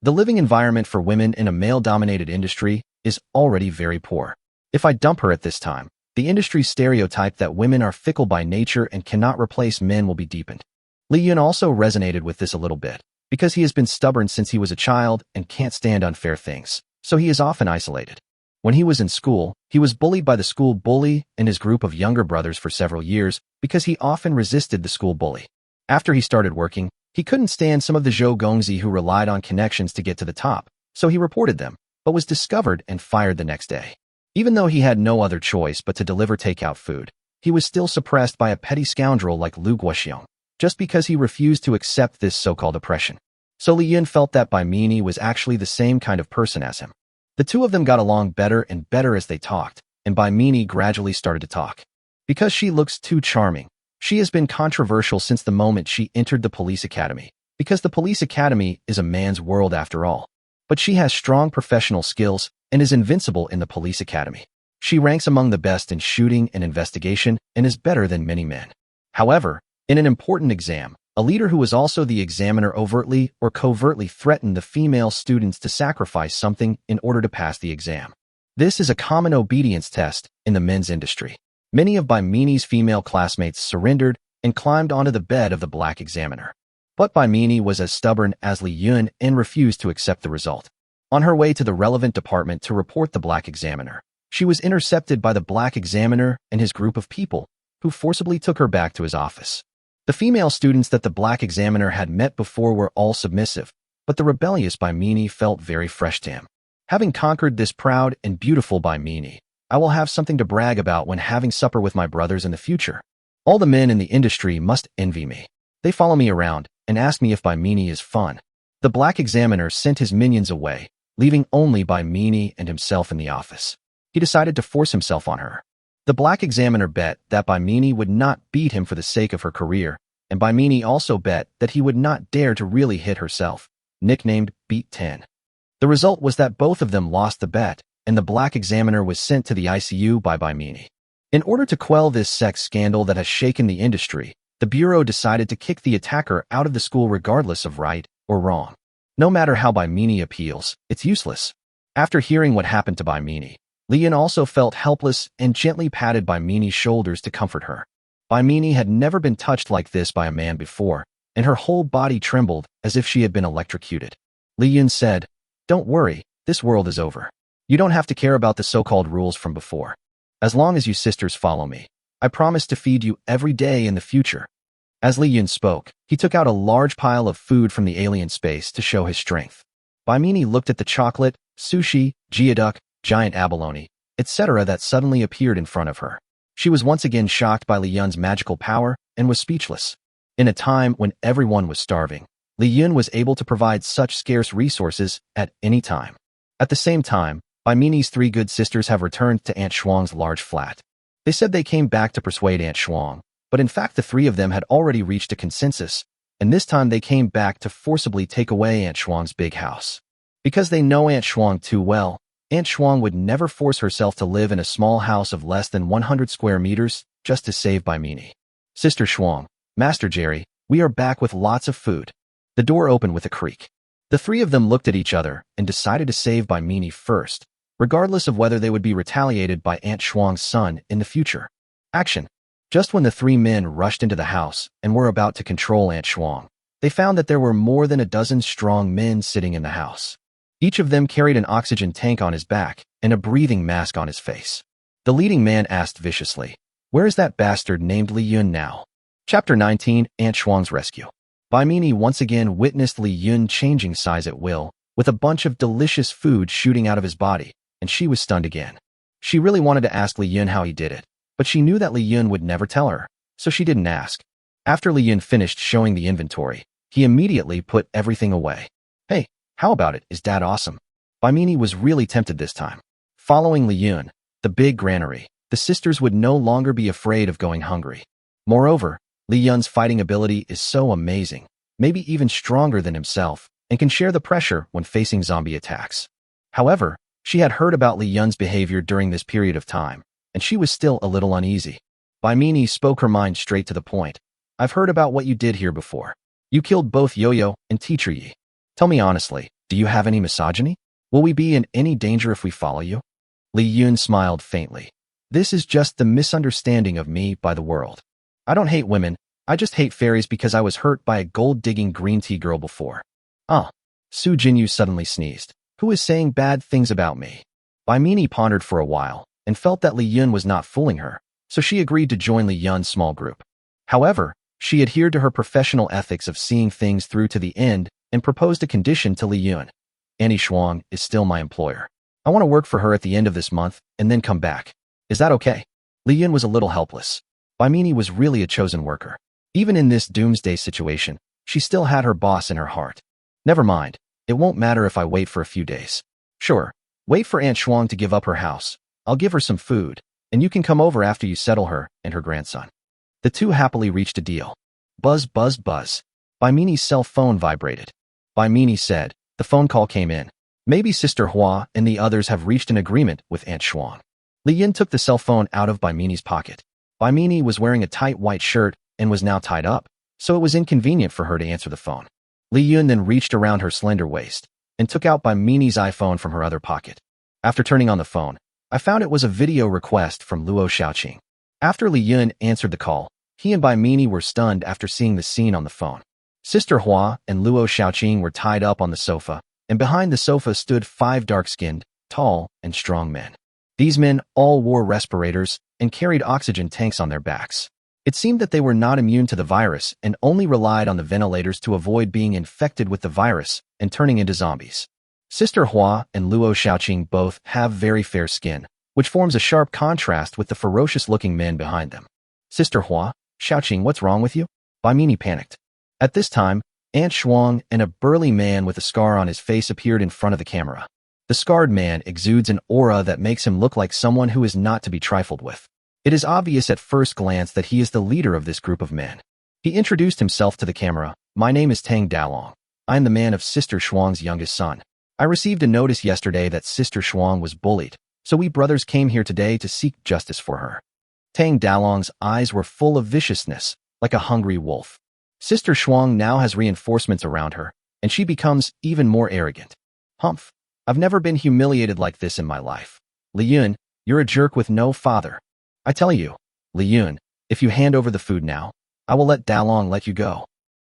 The living environment for women in a male-dominated industry is already very poor. If I dump her at this time, the industry's stereotype that women are fickle by nature and cannot replace men will be deepened." Li Yun also resonated with this a little bit, because he has been stubborn since he was a child and can't stand unfair things, so he is often isolated. When he was in school, he was bullied by the school bully and his group of younger brothers for several years because he often resisted the school bully. After he started working, he couldn't stand some of the Zhou Gongzi who relied on connections to get to the top, so he reported them, but was discovered and fired the next day. Even though he had no other choice but to deliver takeout food, he was still suppressed by a petty scoundrel like Lu Guoxiong, just because he refused to accept this so-called oppression. So Li Yun felt that Baimini was actually the same kind of person as him. The two of them got along better and better as they talked, and Baimini gradually started to talk. Because she looks too charming, she has been controversial since the moment she entered the police academy, because the police academy is a man's world after all. But she has strong professional skills and is invincible in the police academy. She ranks among the best in shooting and investigation and is better than many men. However, in an important exam, a leader who was also the examiner overtly or covertly threatened the female students to sacrifice something in order to pass the exam. This is a common obedience test in the men's industry. Many of Baimini's female classmates surrendered and climbed onto the bed of the black examiner. But Baimini was as stubborn as Li Yun and refused to accept the result. On her way to the relevant department to report the black examiner, she was intercepted by the black examiner and his group of people, who forcibly took her back to his office. The female students that the black examiner had met before were all submissive, but the rebellious Baimini felt very fresh to him. Having conquered this proud and beautiful Baimini, I will have something to brag about when having supper with my brothers in the future. All the men in the industry must envy me. They follow me around and ask me if Baimini is fun. The black examiner sent his minions away, leaving only Bai Mini and himself in the office. He decided to force himself on her. The black examiner bet that Bai Mini would not beat him for the sake of her career, and Bai Mini also bet that he would not dare to really hit herself, nicknamed Beat 10. The result was that both of them lost the bet, and the black examiner was sent to the ICU by Bai Mini. In order to quell this sex scandal that has shaken the industry, the Bureau decided to kick the attacker out of the school regardless of right or wrong. No matter how Bai Mini appeals, it's useless. After hearing what happened to Bai Mini, Lian also felt helpless and gently patted Bai Mini's shoulders to comfort her. Bai Mini had never been touched like this by a man before, and her whole body trembled as if she had been electrocuted. Lian said, "Don't worry, this world is over. You don't have to care about the so-called rules from before. As long as you sisters follow me, I promise to feed you every day in the future." As Li Yun spoke, he took out a large pile of food from the alien space to show his strength. Bai Mini looked at the chocolate, sushi, geoduck, giant abalone, etc. that suddenly appeared in front of her. She was once again shocked by Li Yun's magical power and was speechless. In a time when everyone was starving, Li Yun was able to provide such scarce resources at any time. At the same time, Bai Mini's three good sisters have returned to Aunt Shuang's large flat. They said they came back to persuade Aunt Shuang, but in fact the three of them had already reached a consensus, and this time they came back to forcibly take away Aunt Shuang's big house. Because they know Aunt Shuang too well, Aunt Shuang would never force herself to live in a small house of less than 100 square meters just to save Bai Mini. "Sister Shuang, Master Jerry, we are back with lots of food." The door opened with a creak. The three of them looked at each other and decided to save Bai Mini first, regardless of whether they would be retaliated by Aunt Shuang's son in the future. Action. Just when the three men rushed into the house and were about to control Aunt Shuang, they found that there were more than a dozen strong men sitting in the house. Each of them carried an oxygen tank on his back and a breathing mask on his face. The leading man asked viciously, "Where is that bastard named Li Yun now?" Chapter 19, Aunt Shuang's Rescue. Bai Mini once again witnessed Li Yun changing size at will, with a bunch of delicious food shooting out of his body, and she was stunned again. She really wanted to ask Li Yun how he did it, but she knew that Li Yun would never tell her, so she didn't ask. After Li Yun finished showing the inventory, he immediately put everything away. "Hey, how about it? Is Dad awesome?" Bai Mini was really tempted this time. Following Li Yun, the big granary, the sisters would no longer be afraid of going hungry. Moreover, Li Yun's fighting ability is so amazing, maybe even stronger than himself, and can share the pressure when facing zombie attacks. However, she had heard about Li Yun's behavior during this period of time, and she was still a little uneasy. Bai Mini spoke her mind straight to the point. "I've heard about what you did here before. You killed both Yo-Yo and Teacher Yi. Tell me honestly, do you have any misogyny? Will we be in any danger if we follow you?" Li Yun smiled faintly. "This is just the misunderstanding of me by the world. I don't hate women, I just hate fairies because I was hurt by a gold-digging green tea girl before." "Ah." Su Jinyu suddenly sneezed. "Who is saying bad things about me?" Bai Mini pondered for a while, and felt that Li Yun was not fooling her, so she agreed to join Li Yun's small group. However, she adhered to her professional ethics of seeing things through to the end and proposed a condition to Li Yun. "Annie Shuang is still my employer. I want to work for her at the end of this month and then come back. Is that okay?" Li Yun was a little helpless. Bai Mini was really a chosen worker. Even in this doomsday situation, she still had her boss in her heart. "Never mind, it won't matter if I wait for a few days." "Sure, wait for Aunt Shuang to give up her house. I'll give her some food, and you can come over after you settle her and her grandson." The two happily reached a deal. Buzz, buzz, buzz. Bai Mini's cell phone vibrated. Bai Mini said, the phone call came in. Maybe Sister Hua and the others have reached an agreement with Aunt Shuang. Li Yin took the cell phone out of Bai Mini's pocket. Bai Mini was wearing a tight white shirt and was now tied up, so it was inconvenient for her to answer the phone. Li Yun then reached around her slender waist and took out Bai Mini's iPhone from her other pocket. After turning on the phone, I found it was a video request from Luo Xiaoqing. After Li Yun answered the call, he and Bai Mini were stunned after seeing the scene on the phone. Sister Hua and Luo Xiaoqing were tied up on the sofa, and behind the sofa stood 5 dark-skinned, tall, and strong men. These men all wore respirators and carried oxygen tanks on their backs. It seemed that they were not immune to the virus and only relied on the ventilators to avoid being infected with the virus and turning into zombies. Sister Hua and Luo Xiaoqing both have very fair skin, which forms a sharp contrast with the ferocious-looking men behind them. "Sister Hua, Xiaoqing, what's wrong with you?" Bai Mini panicked. At this time, Aunt Shuang and a burly man with a scar on his face appeared in front of the camera. The scarred man exudes an aura that makes him look like someone who is not to be trifled with. It is obvious at first glance that he is the leader of this group of men. He introduced himself to the camera. My name is Tang Dalong. I am the man of Sister Shuang's youngest son. I received a notice yesterday that Sister Shuang was bullied, so we brothers came here today to seek justice for her. Tang Dalong's eyes were full of viciousness, like a hungry wolf. Sister Shuang now has reinforcements around her, and she becomes even more arrogant. Humph. I've never been humiliated like this in my life. Li Yun, you're a jerk with no father. I tell you, Li Yun, if you hand over the food now, I will let Dalong let you go.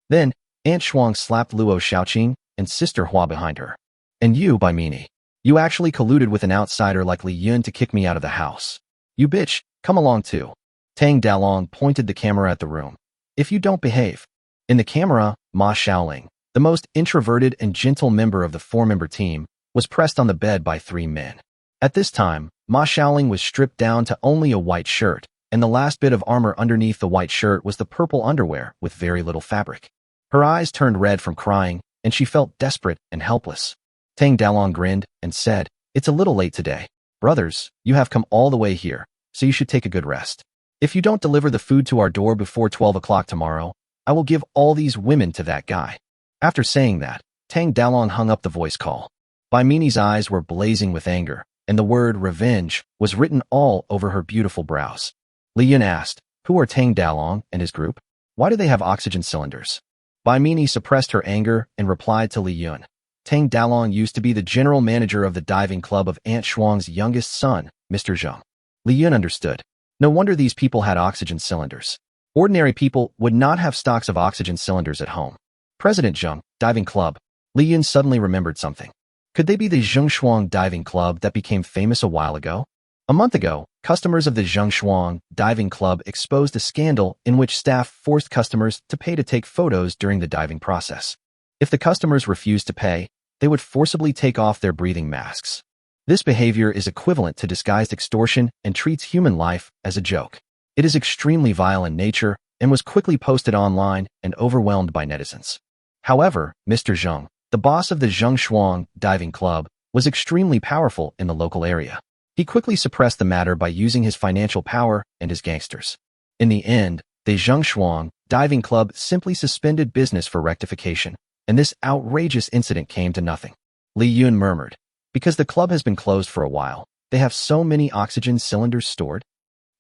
Then, Aunt Shuang slapped Luo Xiaoqing and Sister Hua behind her. And you, Bai Mini, you actually colluded with an outsider like Li Yun to kick me out of the house. You bitch, come along too. Tang Dalong pointed the camera at the room. If you don't behave. In the camera, Ma Xiaoling, the most introverted and gentle member of the four-member team, was pressed on the bed by 3 men. At this time, Ma Xiaoling was stripped down to only a white shirt, and the last bit of armor underneath the white shirt was the purple underwear with very little fabric. Her eyes turned red from crying, and she felt desperate and helpless. Tang Dalong grinned and said, "It's a little late today. Brothers, you have come all the way here, so you should take a good rest. If you don't deliver the food to our door before 12 o'clock tomorrow, I will give all these women to that guy." After saying that, Tang Dalong hung up the voice call. Bai Mini's eyes were blazing with anger, and the word revenge was written all over her beautiful brows. Li Yun asked, "Who are Tang Dalong and his group? Why do they have oxygen cylinders?" Bai Mini suppressed her anger and replied to Li Yun. Tang Dalong used to be the general manager of the diving club of Aunt Shuang's youngest son, Mr. Zheng. Li Yun understood. No wonder these people had oxygen cylinders. Ordinary people would not have stocks of oxygen cylinders at home. President Zheng, diving club. Li Yun suddenly remembered something. Could they be the Zhengshuang diving club that became famous a while ago? A month ago, customers of the Zhengshuang diving club exposed a scandal in which staff forced customers to pay to take photos during the diving process. If the customers refused to pay, they would forcibly take off their breathing masks. This behavior is equivalent to disguised extortion and treats human life as a joke. It is extremely vile in nature and was quickly posted online and overwhelmed by netizens. However, Mr. Zheng, the boss of the Zhengshuang diving club, was extremely powerful in the local area. He quickly suppressed the matter by using his financial power and his gangsters. In the end, the Zhengshuang diving club simply suspended business for rectification, and this outrageous incident came to nothing. Li Yun murmured, "Because the club has been closed for a while, they have so many oxygen cylinders stored?"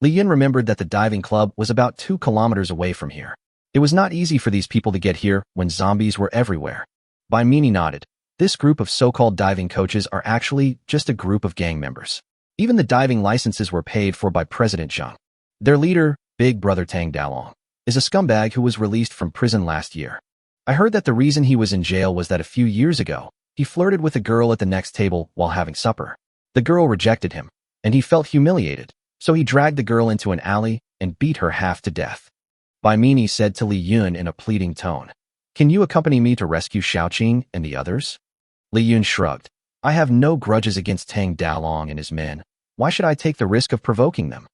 Li Yun remembered that the diving club was about 2 kilometers away from here. It was not easy for these people to get here when zombies were everywhere. Bai Mini nodded. This group of so-called diving coaches are actually just a group of gang members. Even the diving licenses were paid for by President Zheng. Their leader, Big Brother Tang Dalong, is a scumbag who was released from prison last year. I heard that the reason he was in jail was that a few years ago, he flirted with a girl at the next table while having supper. The girl rejected him, and he felt humiliated, so he dragged the girl into an alley and beat her half to death. Bai Mini said to Li Yun in a pleading tone, "Can you accompany me to rescue Xiaoqing and the others?" Li Yun shrugged. "I have no grudges against Tang Dalong and his men. Why should I take the risk of provoking them?"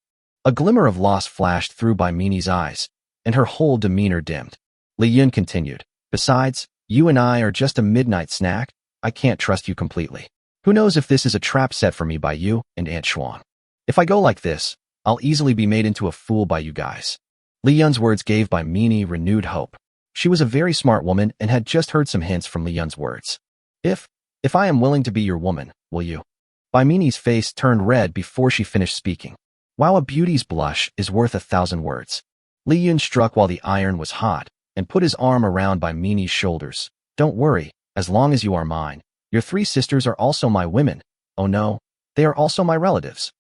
A glimmer of loss flashed through Bai Mini's eyes, and her whole demeanor dimmed. Li Yun continued, "Besides, you and I are just a midnight snack. I can't trust you completely. Who knows if this is a trap set for me by you and Aunt Shuang? If I go like this, I'll easily be made into a fool by you guys." Li Yun's words gave Bai Mini renewed hope. She was a very smart woman and had just heard some hints from Li Yun's words. If I am willing to be your woman, will you?" Bai Mini's face turned red before she finished speaking. Wow, a beauty's blush is worth 1,000 words. Li Yun struck while the iron was hot and put his arm around Bai Mini's shoulders. "Don't worry, as long as you are mine. Your 3 sisters are also my women. Oh no, they are also my relatives.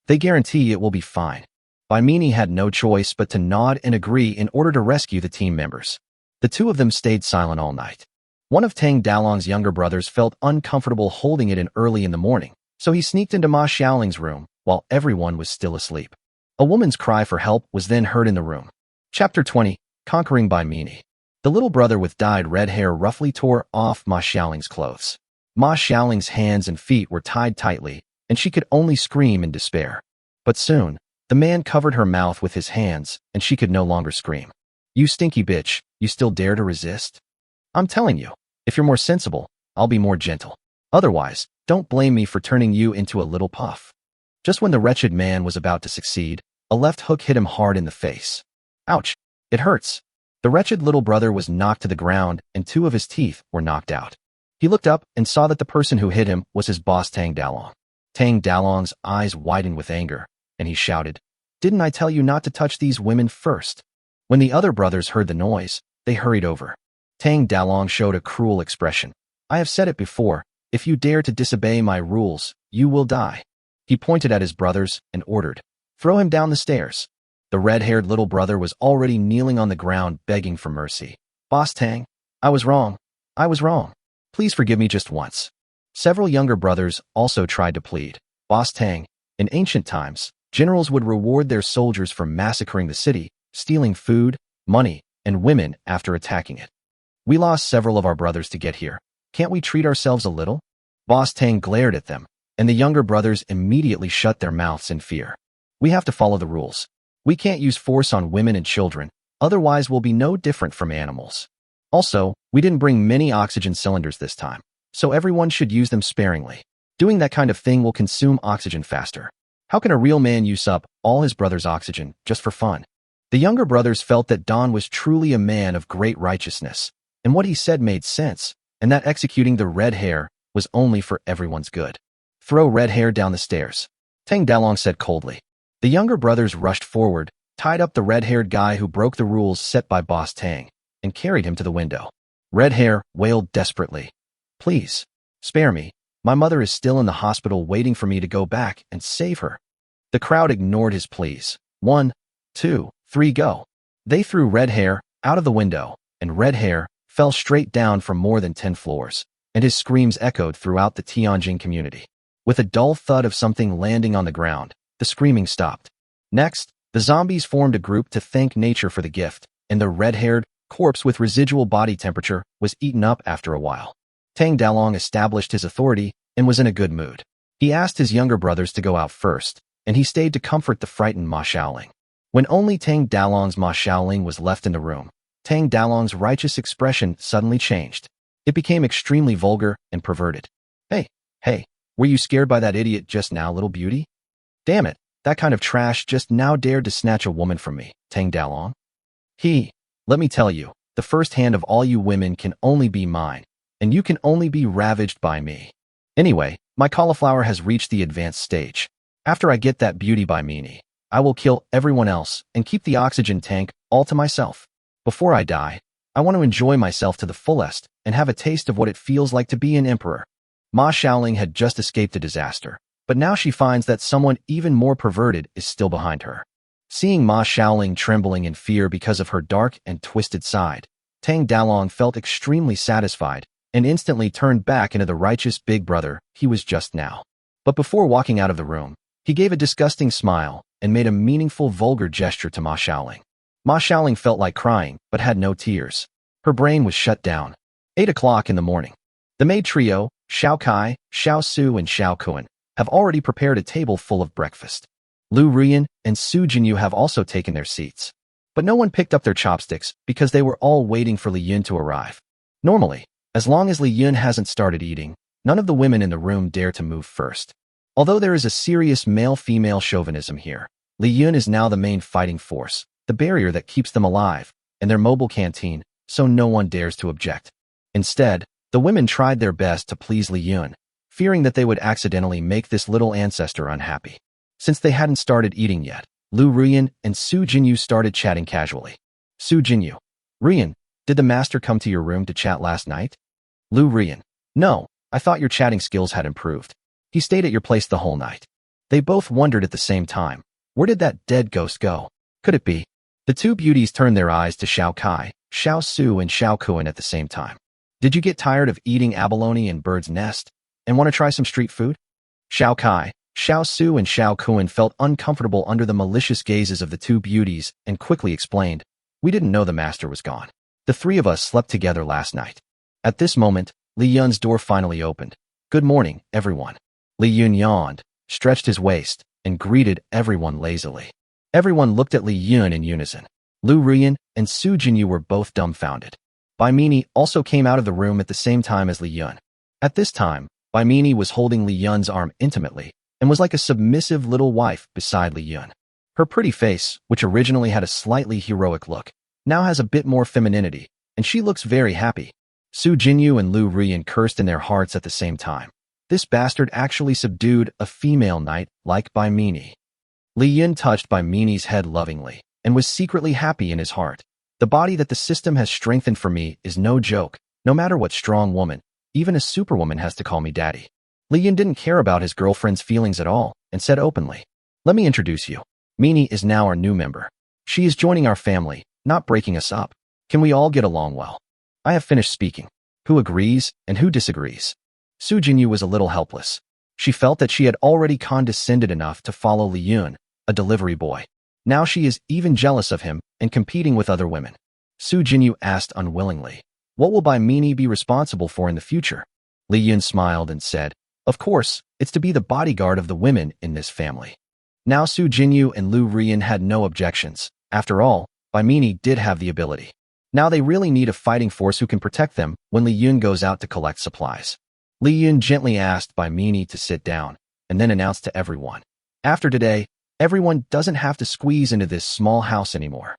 They guarantee it will be fine." Bai Mini had no choice but to nod and agree in order to rescue the team members. The 2 of them stayed silent all night. One of Tang Dalong's younger brothers felt uncomfortable holding it in early in the morning, so he sneaked into Ma Xiaoling's room while everyone was still asleep. A woman's cry for help was then heard in the room. Chapter 20, Conquering Bai Mini. The little brother with dyed red hair roughly tore off Ma Xiaoling's clothes. Ma Xiaoling's hands and feet were tied tightly, and she could only scream in despair. But soon, the man covered her mouth with his hands, and she could no longer scream. "You stinky bitch, you still dare to resist?" I'm telling you, if you're more sensible, I'll be more gentle. Otherwise, don't blame me for turning you into a little puff. Just when the wretched man was about to succeed, a left hook hit him hard in the face. Ouch! It hurts. The wretched little brother was knocked to the ground and 2 of his teeth were knocked out. He looked up and saw that the person who hit him was his boss Tang Dalong. Tang Dalong's eyes widened with anger, and he shouted, "Didn't I tell you not to touch these women first?" When the other brothers heard the noise, they hurried over. Tang Dalong showed a cruel expression. "I have said it before, if you dare to disobey my rules, you will die." He pointed at his brothers and ordered, "Throw him down the stairs." The red-haired little brother was already kneeling on the ground begging for mercy. "Boss Tang, I was wrong. I was wrong. Please forgive me just once." Several younger brothers also tried to plead. "Boss Tang, in ancient times, generals would reward their soldiers for massacring the city, stealing food, money, and women after attacking it. We lost several of our brothers to get here. Can't we treat ourselves a little?" Boss Tang glared at them, and the younger brothers immediately shut their mouths in fear. "We have to follow the rules. We can't use force on women and children, otherwise we'll be no different from animals. Also, we didn't bring many oxygen cylinders this time, so everyone should use them sparingly. Doing that kind of thing will consume oxygen faster. How can a real man use up all his brother's oxygen just for fun?" The younger brothers felt that Don was truly a man of great righteousness, and what he said made sense, and that executing the red hair was only for everyone's good. "Throw red hair down the stairs," Tang Dalong said coldly. The younger brothers rushed forward, tied up the red-haired guy who broke the rules set by Boss Tang, and carried him to the window. Red Hair wailed desperately, "Please, spare me. My mother is still in the hospital waiting for me to go back and save her." The crowd ignored his pleas. 1, 2, 3, go. They threw Red Hair out of the window, and Red Hair fell straight down from more than 10 floors, and his screams echoed throughout the Tianjin community. With a dull thud of something landing on the ground, the screaming stopped. Next, the zombies formed a group to thank nature for the gift, and the red-haired corpse with residual body temperature was eaten up after a while. Tang Dalong established his authority and was in a good mood. He asked his younger brothers to go out first, and he stayed to comfort the frightened Ma Xiaoling. When only Tang Dalong's Ma Xiaoling was left in the room, Tang Dalong's righteous expression suddenly changed. It became extremely vulgar and perverted. Hey, were you scared by that idiot just now, little beauty? Damn it, that kind of trash just now dared to snatch a woman from me, Tang Dalong. Let me tell you, the first hand of all you women can only be mine, and you can only be ravaged by me. Anyway, my cauliflower has reached the advanced stage. After I get that beauty by meanie, I will kill everyone else and keep the oxygen tank all to myself. Before I die, I want to enjoy myself to the fullest and have a taste of what it feels like to be an emperor. Ma Xiaoling had just escaped a disaster, but now she finds that someone even more perverted is still behind her. Seeing Ma Xiaoling trembling in fear because of her dark and twisted side, Tang Dalong felt extremely satisfied and instantly turned back into the righteous big brother he was just now. But before walking out of the room, he gave a disgusting smile and made a meaningful vulgar gesture to Ma Xiaoling. Ma Xiaoling felt like crying, but had no tears. Her brain was shut down. 8 o'clock in the morning. The maid trio, Xiao Kai, Xiao Su, and Xiao Kuan, have already prepared a table full of breakfast. Lu Ruyan and Su Jinyu have also taken their seats. But no one picked up their chopsticks because they were all waiting for Li Yun to arrive. Normally, as long as Li Yun hasn't started eating, none of the women in the room dare to move first. Although there is a serious male-female chauvinism here, Li Yun is now the main fighting force, the barrier that keeps them alive, and their mobile canteen, so no one dares to object. Instead, the women tried their best to please Li Yun, fearing that they would accidentally make this little ancestor unhappy. Since they hadn't started eating yet, Lu Ruyan and Su Jinyu started chatting casually. Su Jinyu, "Ruyan, did the master come to your room to chat last night?" Lu Ruyan, "No, I thought your chatting skills had improved. He stayed at your place the whole night." They both wondered at the same time, where did that dead ghost go? Could it be? The two beauties turned their eyes to Xiao Kai, Xiao Su, and Xiao Kuan at the same time. "Did you get tired of eating abalone and bird's nest, and want to try some street food?" Xiao Kai, Xiao Su, and Xiao Kuan felt uncomfortable under the malicious gazes of the two beauties and quickly explained, "We didn't know the master was gone. The three of us slept together last night." At this moment, Li Yun's door finally opened. "Good morning, everyone." Li Yun yawned, stretched his waist, and greeted everyone lazily. Everyone looked at Li Yun in unison. Lu Ruyan and Su Jinyu were both dumbfounded. Bai Mini also came out of the room at the same time as Li Yun. At this time, Bai Mini was holding Li Yun's arm intimately and was like a submissive little wife beside Li Yun. Her pretty face, which originally had a slightly heroic look, now has a bit more femininity, and she looks very happy. Su Jinyu and Lu Rian cursed in their hearts at the same time. This bastard actually subdued a female knight like Bai Mini. Li Yun touched Bai Mini's head lovingly and was secretly happy in his heart. The body that the system has strengthened for me is no joke. No matter what strong woman, even a superwoman has to call me daddy. Li Yun didn't care about his girlfriend's feelings at all and said openly, "Let me introduce you. Mini is now our new member. She is joining our family, not breaking us up. Can we all get along well?" I have finished speaking. Who agrees and who disagrees? Su Jinyu was a little helpless. She felt that she had already condescended enough to follow Li Yun, a delivery boy. Now she is even jealous of him and competing with other women. Su Jinyu asked unwillingly, "What will Bai Mini be responsible for in the future?" Li Yun smiled and said, "Of course, it's to be the bodyguard of the women in this family." Now Su Jinyu and Lu Rian had no objections. After all, Bai Mini did have the ability. Now they really need a fighting force who can protect them when Li Yun goes out to collect supplies. Li Yun gently asked Bai Mini to sit down and then announced to everyone, "After today, everyone doesn't have to squeeze into this small house anymore."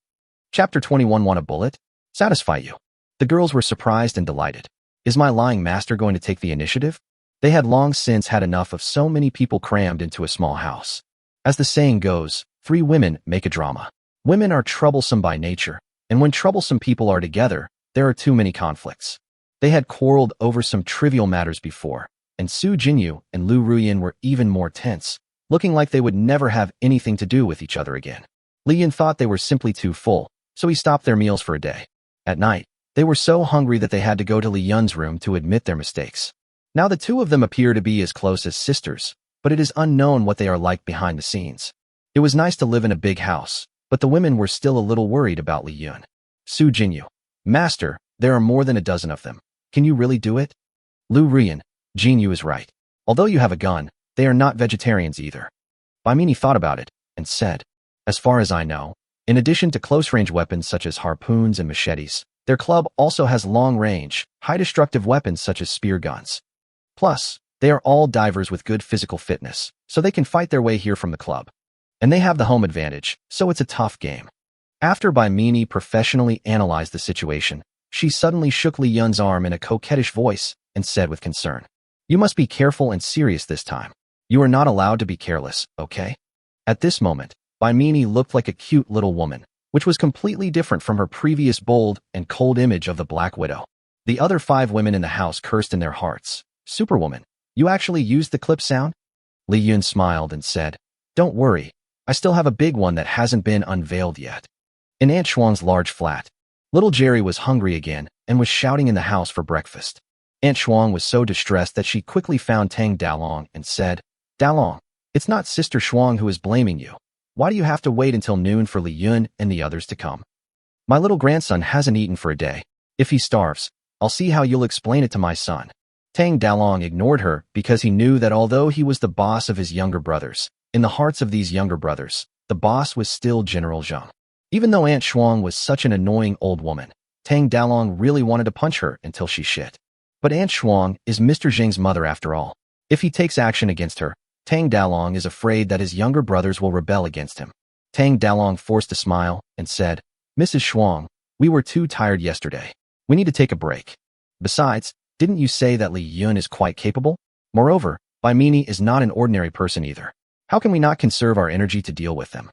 Chapter 21. Want a bullet? Satisfy you. The girls were surprised and delighted. Is my lying master going to take the initiative? They had long since had enough of so many people crammed into a small house. As the saying goes, 3 women make a drama. Women are troublesome by nature, and when troublesome people are together, there are too many conflicts. They had quarreled over some trivial matters before, and Su Jinyu and Lu Ruyan were even more tense, looking like they would never have anything to do with each other again. Li Yun thought they were simply too full, so he stopped their meals for a day. At night, they were so hungry that they had to go to Li Yun's room to admit their mistakes. Now the two of them appear to be as close as sisters, but it is unknown what they are like behind the scenes. It was nice to live in a big house, but the women were still a little worried about Li Yun. Su Jinyu, "Master, there are more than a dozen of them. Can you really do it?" Lu Rian, "Jinyu is right. Although you have a gun, they are not vegetarians either." Bai Mini thought about it and said, "As far as I know, in addition to close-range weapons such as harpoons and machetes, their club also has long-range, high-destructive weapons such as spear guns. Plus, they are all divers with good physical fitness, so they can fight their way here from the club. And they have the home advantage, so it's a tough game." After Bai Mini professionally analyzed the situation, she suddenly shook Li Yun's arm in a coquettish voice and said with concern, "You must be careful and serious this time. You are not allowed to be careless, okay?" At this moment, Bai Mini looked like a cute little woman, which was completely different from her previous bold and cold image of the Black Widow. The other 5 women in the house cursed in their hearts. "Superwoman, you actually used the clip sound?" Li Yun smiled and said, "Don't worry, I still have a big one that hasn't been unveiled yet." In Aunt Xuan's large flat, little Jerry was hungry again and was shouting in the house for breakfast. Aunt Xuan was so distressed that she quickly found Tang Dalong and said, "Dalong, it's not Sister Xuan who is blaming you. Why do you have to wait until noon for Li Yun and the others to come? My little grandson hasn't eaten for a day. If he starves, I'll see how you'll explain it to my son." Tang Dalong ignored her because he knew that although he was the boss of his younger brothers, in the hearts of these younger brothers, the boss was still General Zheng. Even though Aunt Xuan was such an annoying old woman, Tang Dalong really wanted to punch her until she shit. But Aunt Xuan is Mr. Zheng's mother after all. If he takes action against her, Tang Dalong is afraid that his younger brothers will rebel against him. Tang Dalong forced a smile and said, "Mrs. Xuan, we were too tired yesterday. We need to take a break. Besides, didn't you say that Li Yun is quite capable? Moreover, Bai Mini is not an ordinary person either. How can we not conserve our energy to deal with them?"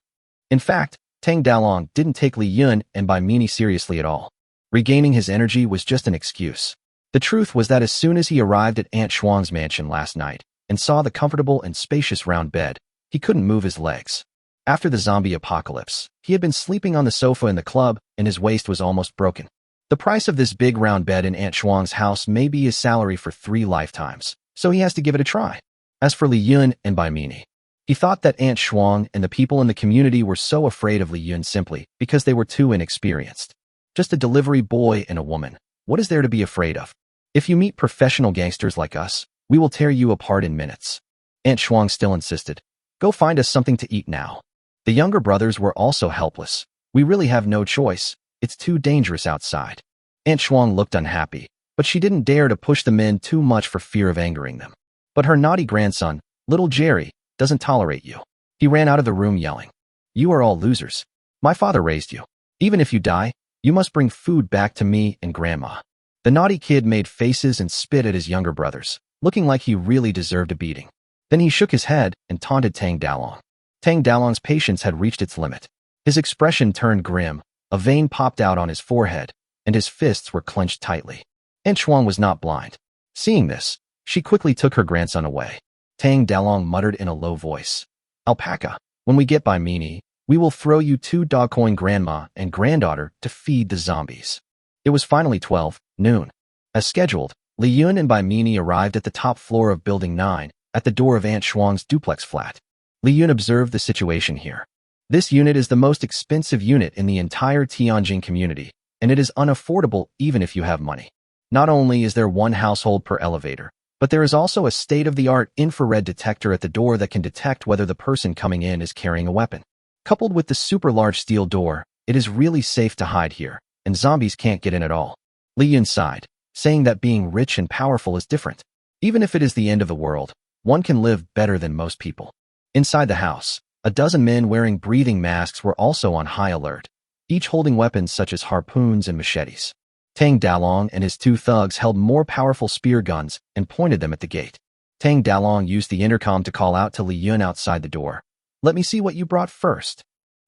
In fact, Tang Dalong didn't take Li Yun and Bai Mini seriously at all. Regaining his energy was just an excuse. The truth was that as soon as he arrived at Aunt Xuan's mansion last night and saw the comfortable and spacious round bed, he couldn't move his legs. After the zombie apocalypse, he had been sleeping on the sofa in the club and his waist was almost broken. The price of this big round bed in Aunt Xuan's house may be his salary for 3 lifetimes, so he has to give it a try. As for Li Yun and Bai Mini, he thought that Aunt Xuan and the people in the community were so afraid of Li Yun simply because they were too inexperienced. Just a delivery boy and a woman. What is there to be afraid of? If you meet professional gangsters like us, we will tear you apart in minutes. Aunt Xuan still insisted, "Go find us something to eat now." The younger brothers were also helpless. "We really have no choice. It's too dangerous outside." Aunt Shuang looked unhappy, but she didn't dare to push the men too much for fear of angering them. But her naughty grandson, little Jerry, doesn't tolerate you. He ran out of the room yelling, "You are all losers. My father raised you. Even if you die, you must bring food back to me and Grandma." The naughty kid made faces and spit at his younger brothers, looking like he really deserved a beating. Then he shook his head and taunted Tang Dalong. Tang Dalong's patience had reached its limit. His expression turned grim, a vein popped out on his forehead, and his fists were clenched tightly. Aunt Shuang was not blind. Seeing this, she quickly took her grandson away. Tang Dalong muttered in a low voice, "Alpaca, when we get by Meanie, we will throw you 2 dogcoin grandma and granddaughter to feed the zombies." It was finally 12 noon. As scheduled, Li Yun and Bai Meanie arrived at the top floor of Building 9, at the door of Aunt Shuang's duplex flat. Li Yun observed the situation here. This unit is the most expensive unit in the entire Tianjin community, and it is unaffordable even if you have money. Not only is there 1 household per elevator, but there is also a state-of-the-art infrared detector at the door that can detect whether the person coming in is carrying a weapon. Coupled with the super-large steel door, it is really safe to hide here, and zombies can't get in at all. Li Yun sighed, saying that being rich and powerful is different. Even if it is the end of the world, one can live better than most people. Inside the house, a dozen men wearing breathing masks were also on high alert, each holding weapons such as harpoons and machetes. Tang Dalong and his 2 thugs held more powerful spear guns and pointed them at the gate. Tang Dalong used the intercom to call out to Li Yun outside the door. "Let me see what you brought first."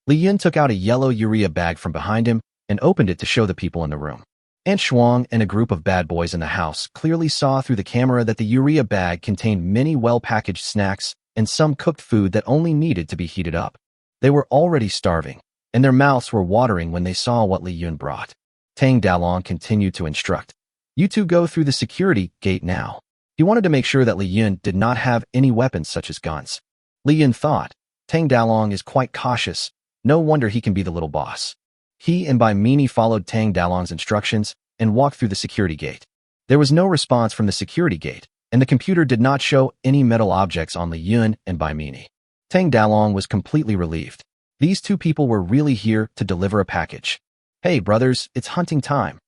Li Yun took out a yellow urea bag from behind him and opened it to show the people in the room. Aunt Shuang and a group of bad boys in the house clearly saw through the camera that the urea bag contained many well-packaged snacks and some cooked food that only needed to be heated up. They were already starving, and their mouths were watering when they saw what Li Yun brought. Tang Dalong continued to instruct, "You 2 go through the security gate now." He wanted to make sure that Li Yun did not have any weapons such as guns. Li Yun thought, Tang Dalong is quite cautious, no wonder he can be the little boss. He and Bai Meanie followed Tang Dalong's instructions and walked through the security gate. There was no response from the security gate, and the computer did not show any metal objects on Li Yun and Bai Meanie. Tang Dalong was completely relieved. These 2 people were really here to deliver a package. "Hey, brothers, it's hunting time."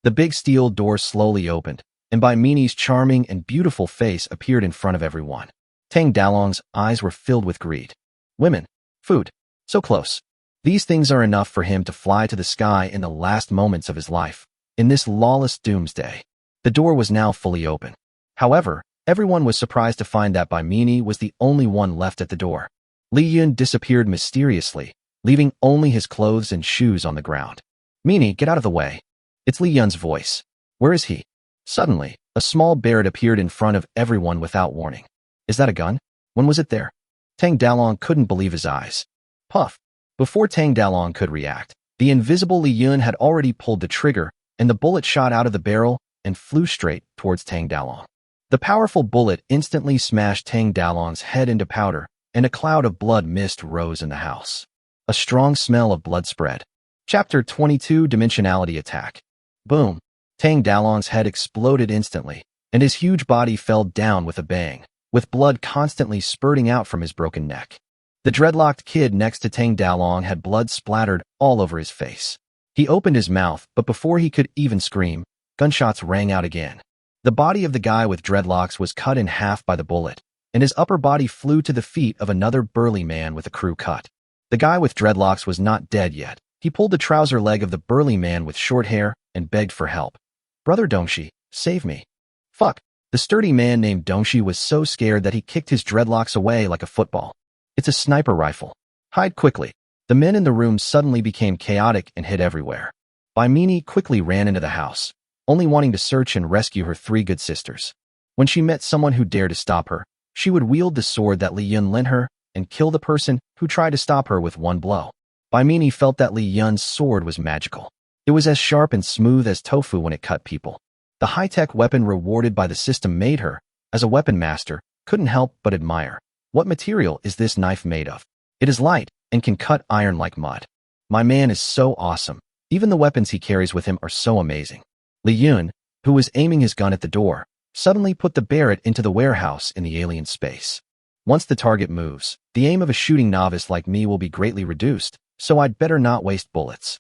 The big steel door slowly opened, and Bai Meanie's charming and beautiful face appeared in front of everyone. Tang Dalong's eyes were filled with greed. Women, food, so close. These things are enough for him to fly to the sky in the last moments of his life, in this lawless doomsday. The door was now fully open. However, everyone was surprised to find that Bai Meanie was the only one left at the door. Li Yun disappeared mysteriously, leaving only his clothes and shoes on the ground. "Meanie, get out of the way." It's Li Yun's voice. "Where is he?" Suddenly, a small Barrett appeared in front of everyone without warning. "Is that a gun? When was it there?" Tang Dalong couldn't believe his eyes. Puff. Before Tang Dalong could react, the invisible Li Yun had already pulled the trigger, and the bullet shot out of the barrel and flew straight towards Tang Dalong. The powerful bullet instantly smashed Tang Dalong's head into powder, and a cloud of blood mist rose in the house. A strong smell of blood spread. Chapter 22 Dimensionality Attack. Boom. Tang Dalong's head exploded instantly, and his huge body fell down with a bang, with blood constantly spurting out from his broken neck. The dreadlocked kid next to Tang Dalong had blood splattered all over his face. He opened his mouth, but before he could even scream, gunshots rang out again. The body of the guy with dreadlocks was cut in half by the bullet, and his upper body flew to the feet of another burly man with a crew cut. The guy with dreadlocks was not dead yet. He pulled the trouser leg of the burly man with short hair and begged for help. "Brother Dongshi, save me." Fuck. The sturdy man named Dongshi was so scared that he kicked his dreadlocks away like a football. "It's a sniper rifle. Hide quickly." The men in the room suddenly became chaotic and hid everywhere. Bai Meanie quickly ran into the house, only wanting to search and rescue her 3 good sisters. When she met someone who dared to stop her, she would wield the sword that Li Yun lent her and kill the person who tried to stop her with one blow. Bai Meanie felt that Li Yun's sword was magical. It was as sharp and smooth as tofu when it cut people. The high-tech weapon rewarded by the system made her, as a weapon master, couldn't help but admire. "What material is this knife made of? It is light and can cut iron like mud. My man is so awesome. Even the weapons he carries with him are so amazing." Li Yun, who was aiming his gun at the door, suddenly put the Barrett into the warehouse in the alien space. "Once the target moves, the aim of a shooting novice like me will be greatly reduced, so I'd better not waste bullets."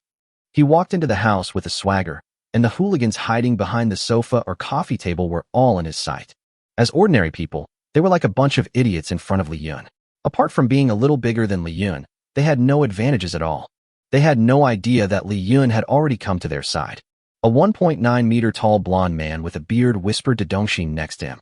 He walked into the house with a swagger, and the hooligans hiding behind the sofa or coffee table were all in his sight. As ordinary people, they were like a bunch of idiots in front of Li Yun. Apart from being a little bigger than Li Yun, they had no advantages at all. They had no idea that Li Yun had already come to their side. A 1.9-meter tall blonde man with a beard whispered to Dongxi next to him.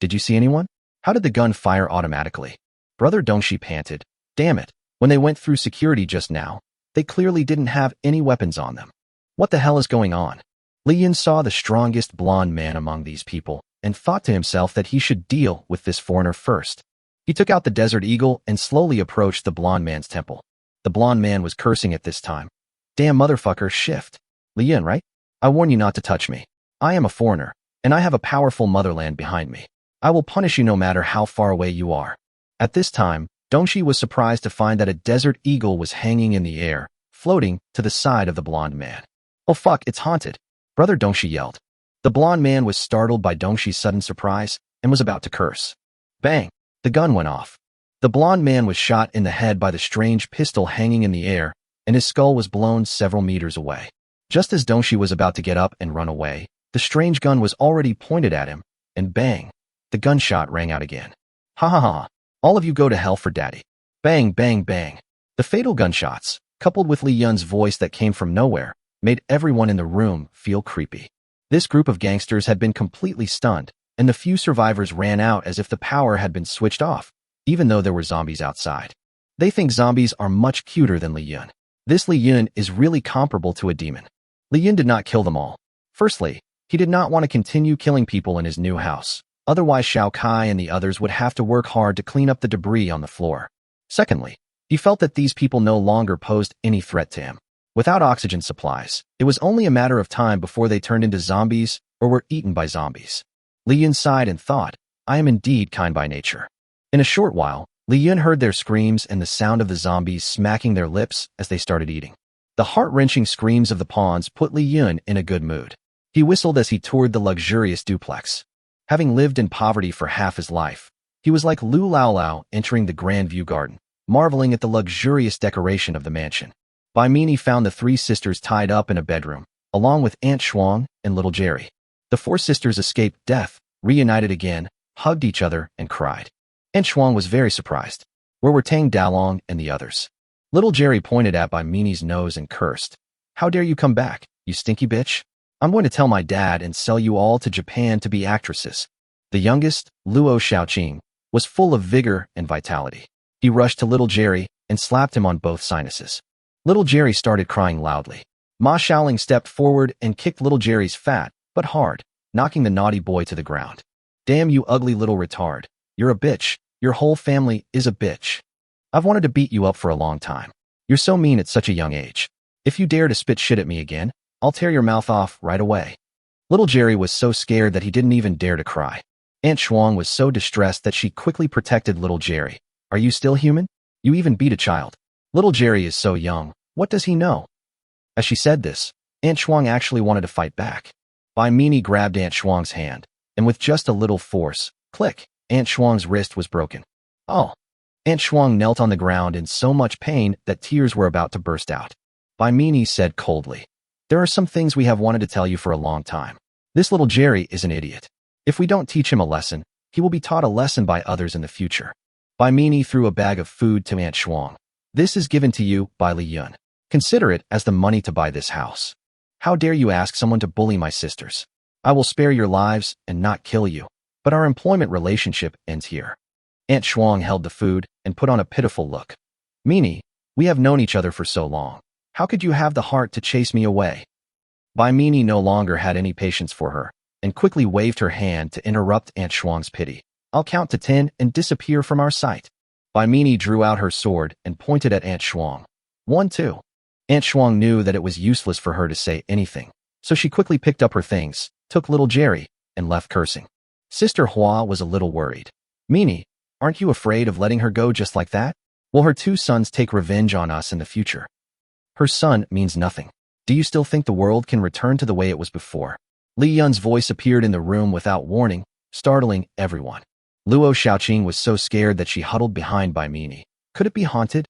"Did you see anyone? How did the gun fire automatically?" Brother Dongxi panted. "Damn it, when they went through security just now, they clearly didn't have any weapons on them. What the hell is going on?" Li Yun saw the strongest blonde man among these people and thought to himself that he should deal with this foreigner first. He took out the Desert Eagle and slowly approached the blonde man's temple. The blonde man was cursing at this time. "Damn motherfucker, shift. Li Yun, right? I warn you not to touch me. I am a foreigner, and I have a powerful motherland behind me. I will punish you no matter how far away you are." At this time, Dongxi was surprised to find that a Desert Eagle was hanging in the air, floating to the side of the blonde man. "Oh fuck, it's haunted," Brother Dongxi yelled. The blonde man was startled by Dongxi's sudden surprise and was about to curse. Bang! The gun went off. The blonde man was shot in the head by the strange pistol hanging in the air, and his skull was blown several meters away. Just as Dongxi was about to get up and run away, the strange gun was already pointed at him, and bang! The gunshot rang out again. "Ha ha ha! All of you go to hell for daddy." Bang, bang, bang. The fatal gunshots, coupled with Li Yun's voice that came from nowhere, made everyone in the room feel creepy. This group of gangsters had been completely stunned, and the few survivors ran out as if the power had been switched off, even though there were zombies outside. They think zombies are much cuter than Li Yun. This Li Yun is really comparable to a demon. Li Yun did not kill them all. Firstly, he did not want to continue killing people in his new house. Otherwise, Shao Kai and the others would have to work hard to clean up the debris on the floor. Secondly, he felt that these people no longer posed any threat to him. Without oxygen supplies, it was only a matter of time before they turned into zombies or were eaten by zombies. Li Yun sighed and thought, "I am indeed kind by nature." In a short while, Li Yun heard their screams and the sound of the zombies smacking their lips as they started eating. The heart-wrenching screams of the pawns put Li Yun in a good mood. He whistled as he toured the luxurious duplex. Having lived in poverty for half his life, he was like Lu Lao entering the Grand View Garden, marveling at the luxurious decoration of the mansion. Bai Mini found the three sisters tied up in a bedroom, along with Aunt Shuang and little Jerry. The four sisters escaped death, reunited again, hugged each other, and cried. Aunt Shuang was very surprised. "Where were Tang Dalong and the others?" Little Jerry pointed at Bai Mini's nose and cursed. "How dare you come back, you stinky bitch? I'm going to tell my dad and sell you all to Japan to be actresses." The youngest, Luo Xiaoqing, was full of vigor and vitality. He rushed to little Jerry and slapped him on both sinuses. Little Jerry started crying loudly. Ma Xiaoling stepped forward and kicked little Jerry's fat, but hard, knocking the naughty boy to the ground. "Damn you ugly little retard. You're a bitch. Your whole family is a bitch. I've wanted to beat you up for a long time. You're so mean at such a young age. If you dare to spit shit at me again, I'll tear your mouth off right away." Little Jerry was so scared that he didn't even dare to cry. Aunt Shuang was so distressed that she quickly protected little Jerry. "Are you still human? You even beat a child. Little Jerry is so young. What does he know?" As she said this, Aunt Shuang actually wanted to fight back. Bai Mini grabbed Aunt Shuang's hand, and with just a little force, click, Aunt Shuang's wrist was broken. "Oh." Aunt Shuang knelt on the ground in so much pain that tears were about to burst out. Bai Mini said coldly, "There are some things we have wanted to tell you for a long time. This little Jerry is an idiot. If we don't teach him a lesson, he will be taught a lesson by others in the future." Bai Mini threw a bag of food to Aunt Shuang. "This is given to you by Li Yun. Consider it as the money to buy this house. How dare you ask someone to bully my sisters? I will spare your lives and not kill you, but our employment relationship ends here." Aunt Shuang held the food and put on a pitiful look. "Mini, we have known each other for so long. How could you have the heart to chase me away?" Bai Mini no longer had any patience for her, and quickly waved her hand to interrupt Aunt Shuang's pity. "I'll count to 10 and disappear from our sight." Bai Mini drew out her sword and pointed at Aunt Shuang. 1, 2. Aunt Shuang knew that it was useless for her to say anything, so she quickly picked up her things, took little Jerry, and left cursing. Sister Hua was a little worried. "Mini, aren't you afraid of letting her go just like that? Will her two sons take revenge on us in the future?" "Her son means nothing. Do you still think the world can return to the way it was before?" Li Yun's voice appeared in the room without warning, startling everyone. Luo Xiaoqing was so scared that she huddled behind Bai Mini. Could it be haunted?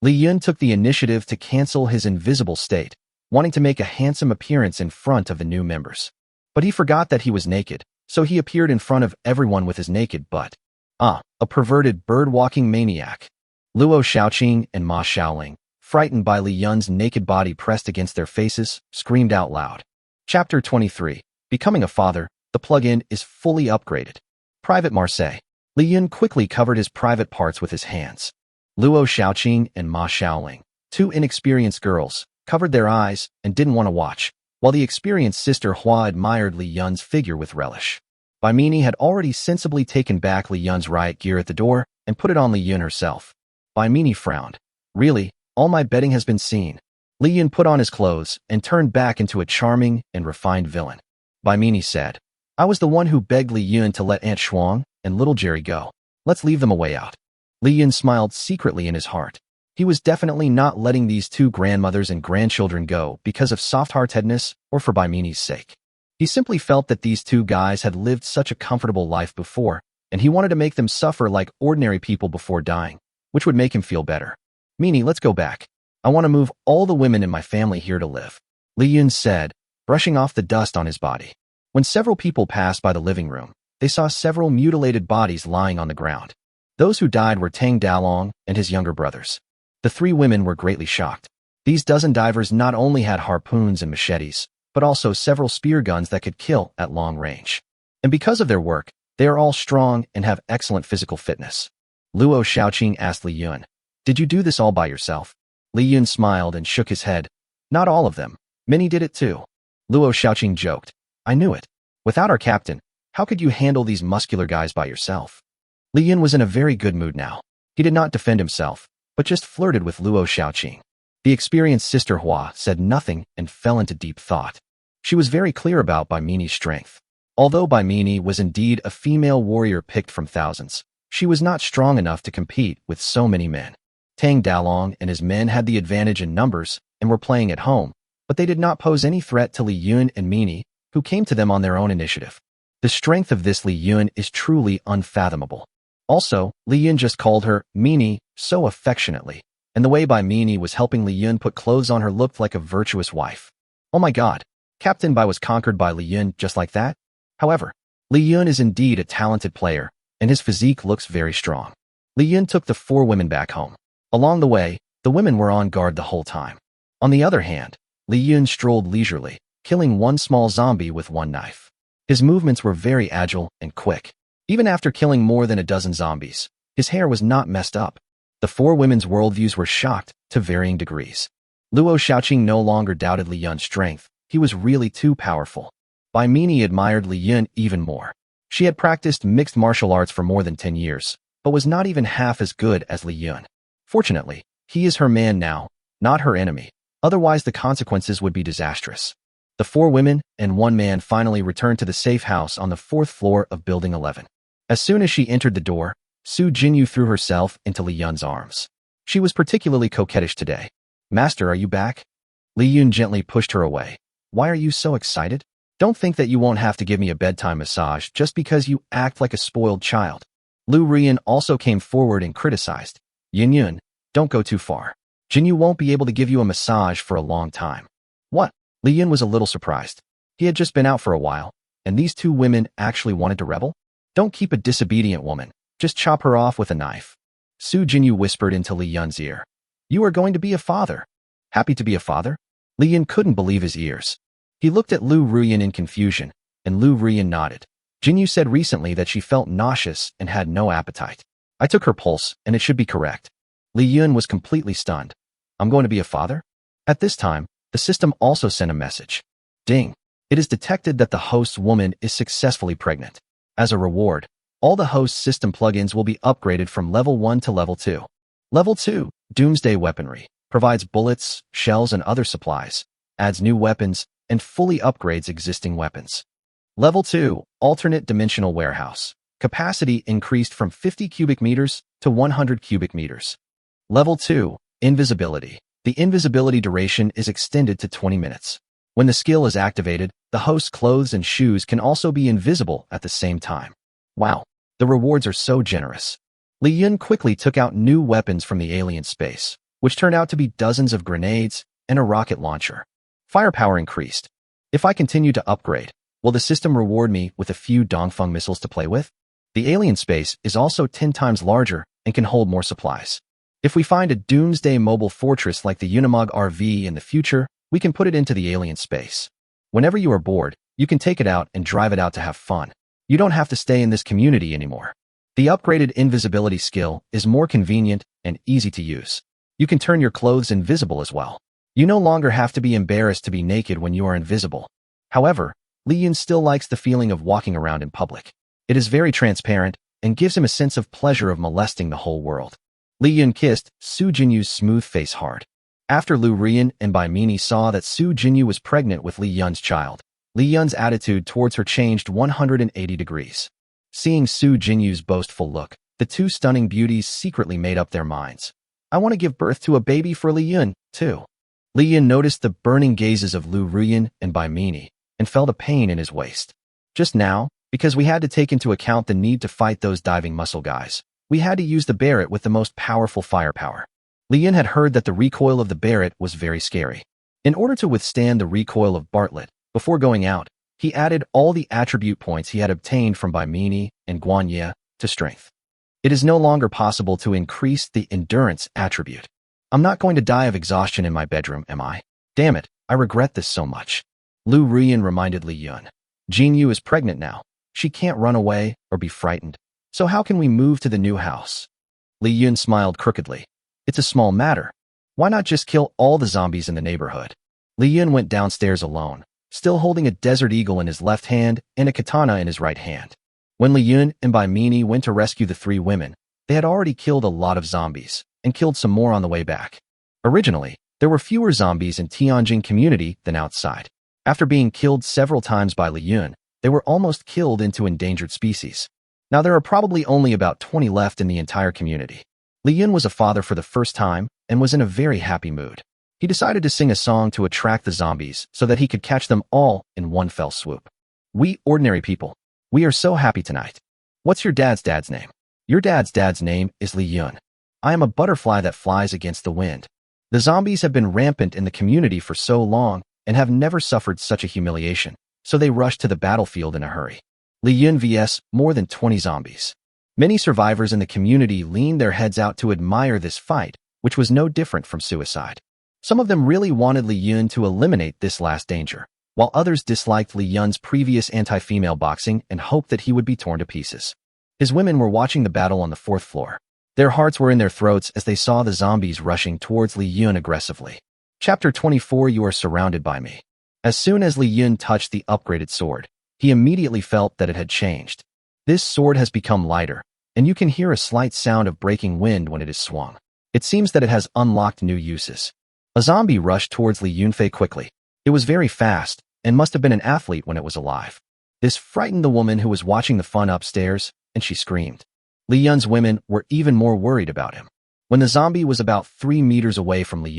Li Yun took the initiative to cancel his invisible state, wanting to make a handsome appearance in front of the new members. But he forgot that he was naked, so he appeared in front of everyone with his naked butt. A perverted bird-walking maniac. Luo Xiaoqing and Ma Xiaoling, frightened by Li Yun's naked body pressed against their faces, screamed out loud. Chapter 23. Becoming a father, the plug-in is fully upgraded. Private Marseille. Li Yun quickly covered his private parts with his hands. Luo Xiaoqing and Ma Xiaoling, two inexperienced girls, covered their eyes and didn't want to watch, while the experienced sister Hua admired Li Yun's figure with relish. Bai Mini had already sensibly taken back Li Yun's riot gear at the door and put it on Li Yun herself. Bai Mini frowned. Really, all my bedding has been seen. Li Yun put on his clothes and turned back into a charming and refined villain. Bai Mini said, I was the one who begged Li Yun to let Aunt Shuang and little Jerry go. Let's leave them a way out. Li Yun smiled secretly in his heart. He was definitely not letting these two grandmothers and grandchildren go because of soft-heartedness or for Bai Mini's sake. He simply felt that these two guys had lived such a comfortable life before, and he wanted to make them suffer like ordinary people before dying, which would make him feel better. Mini, let's go back. I want to move all the women in my family here to live, Li Yun said, brushing off the dust on his body. When several people passed by the living room, they saw several mutilated bodies lying on the ground. Those who died were Tang Dalong and his younger brothers. The three women were greatly shocked. These dozen divers not only had harpoons and machetes, but also several spear guns that could kill at long range. And because of their work, they are all strong and have excellent physical fitness. Luo Xiaoqing asked Li Yun, Did you do this all by yourself? Li Yun smiled and shook his head. Not all of them. Many did it too. Luo Xiaoqing joked. I knew it. Without our captain, how could you handle these muscular guys by yourself? Li Yun was in a very good mood now. He did not defend himself, but just flirted with Luo Xiaoqing. The experienced sister Hua said nothing and fell into deep thought. She was very clear about Bai Mini's strength. Although Bai Mini was indeed a female warrior picked from thousands, she was not strong enough to compete with so many men. Tang Dalong and his men had the advantage in numbers and were playing at home, but they did not pose any threat to Li Yun and Mini, who came to them on their own initiative. The strength of this Li Yun is truly unfathomable. Also, Li Yun just called her Mini so affectionately, and the way Bai Mini was helping Li Yun put clothes on her looked like a virtuous wife. Oh my god, Captain Bai was conquered by Li Yun just like that? However, Li Yun is indeed a talented player, and his physique looks very strong. Li Yun took the four women back home. Along the way, the women were on guard the whole time. On the other hand, Li Yun strolled leisurely, killing one small zombie with one knife. His movements were very agile and quick. Even after killing more than a dozen zombies, his hair was not messed up. The four women's worldviews were shocked to varying degrees. Luo Xiaoqing no longer doubted Li Yun's strength. He was really too powerful. Bai Mini admired Li Yun even more. She had practiced mixed martial arts for more than 10 years, but was not even half as good as Li Yun. Fortunately, he is her man now, not her enemy. Otherwise, the consequences would be disastrous. The four women and one man finally returned to the safe house on the 4th floor of Building 11. As soon as she entered the door, Su Jinyu threw herself into Li Yun's arms. She was particularly coquettish today. Master, are you back? Li Yun gently pushed her away. Why are you so excited? Don't think that you won't have to give me a bedtime massage just because you act like a spoiled child. Lu Rian also came forward and criticized. Yun, don't go too far. Jinyu won't be able to give you a massage for a long time. What? Li Yun was a little surprised. He had just been out for a while, and these two women actually wanted to rebel? Don't keep a disobedient woman. Just chop her off with a knife. Su Jinyu whispered into Li Yun's ear. You are going to be a father. Happy to be a father? Li Yun couldn't believe his ears. He looked at Lu Ruyan in confusion, and Lu Ruyan nodded. Jinyu said recently that she felt nauseous and had no appetite. I took her pulse, and it should be correct. Li Yun was completely stunned. I'm going to be a father? At this time, the system also sent a message. Ding. It is detected that the host's woman is successfully pregnant. As a reward, all the host system plugins will be upgraded from level 1 to level 2. Level 2, Doomsday Weaponry, provides bullets, shells, and other supplies, adds new weapons, and fully upgrades existing weapons. Level 2, Alternate Dimensional Warehouse, capacity increased from 50 cubic meters to 100 cubic meters. Level 2, Invisibility. The invisibility duration is extended to 20 minutes. When the skill is activated, the host's clothes and shoes can also be invisible at the same time. Wow, the rewards are so generous. Li Yun quickly took out new weapons from the alien space, which turned out to be dozens of grenades and a rocket launcher. Firepower increased. If I continue to upgrade, will the system reward me with a few Dongfeng missiles to play with? The alien space is also 10 times larger and can hold more supplies. If we find a doomsday mobile fortress like the Unimog RV in the future, we can put it into the alien space. Whenever you are bored, you can take it out and drive it out to have fun. You don't have to stay in this community anymore. The upgraded invisibility skill is more convenient and easy to use. You can turn your clothes invisible as well. You no longer have to be embarrassed to be naked when you are invisible. However, Li Yun still likes the feeling of walking around in public. It is very transparent and gives him a sense of pleasure of molesting the whole world. Li Yun kissed Su Jinyu's smooth face hard. After Lu Rian and Bai Mini saw that Su Jinyu was pregnant with Li Yun's child, Li Yun's attitude towards her changed 180 degrees. Seeing Su Jinyu's boastful look, the two stunning beauties secretly made up their minds. I want to give birth to a baby for Li Yun, too. Li Yun noticed the burning gazes of Lu Rian and Bai Mini and felt a pain in his waist. Just now, because we had to take into account the need to fight those diving muscle guys, we had to use the Barrett with the most powerful firepower. Li Yun had heard that the recoil of the Barrett was very scary. In order to withstand the recoil of Bartlett, before going out, he added all the attribute points he had obtained from Bai Mini and Guanye to strength. It is no longer possible to increase the endurance attribute. I'm not going to die of exhaustion in my bedroom, am I? Damn it, I regret this so much. Lu Rian reminded Li Yun. Jinyu is pregnant now. She can't run away or be frightened. So how can we move to the new house? Li Yun smiled crookedly. It's a small matter. Why not just kill all the zombies in the neighborhood? Li Yun went downstairs alone, still holding a desert eagle in his left hand and a katana in his right hand. When Li Yun and Bai Mini went to rescue the three women, they had already killed a lot of zombies and killed some more on the way back. Originally, there were fewer zombies in Tianjin community than outside. After being killed several times by Li Yun, they were almost killed into endangered species. Now there are probably only about 20 left in the entire community. Li Yun was a father for the first time and was in a very happy mood. He decided to sing a song to attract the zombies so that he could catch them all in one fell swoop. We ordinary people, we are so happy tonight. What's your dad's name? Your dad's name is Li Yun. I am a butterfly that flies against the wind. The zombies have been rampant in the community for so long and have never suffered such a humiliation, so they rushed to the battlefield in a hurry. Li Yun vs. more than 20 zombies. Many survivors in the community leaned their heads out to admire this fight, which was no different from suicide. Some of them really wanted Li Yun to eliminate this last danger, while others disliked Li Yun's previous anti-female boxing and hoped that he would be torn to pieces. His women were watching the battle on the 4th floor. Their hearts were in their throats as they saw the zombies rushing towards Li Yun aggressively. Chapter 24. You are surrounded by me. As soon as Li Yun touched the upgraded sword, he immediately felt that it had changed. This sword has become lighter, and you can hear a slight sound of breaking wind when it is swung. It seems that it has unlocked new uses. A zombie rushed towards Li Yunfei quickly. It was very fast, and must have been an athlete when it was alive. This frightened the woman who was watching the fun upstairs, and she screamed. Li Yun's women were even more worried about him. When the zombie was about 3 meters away from Li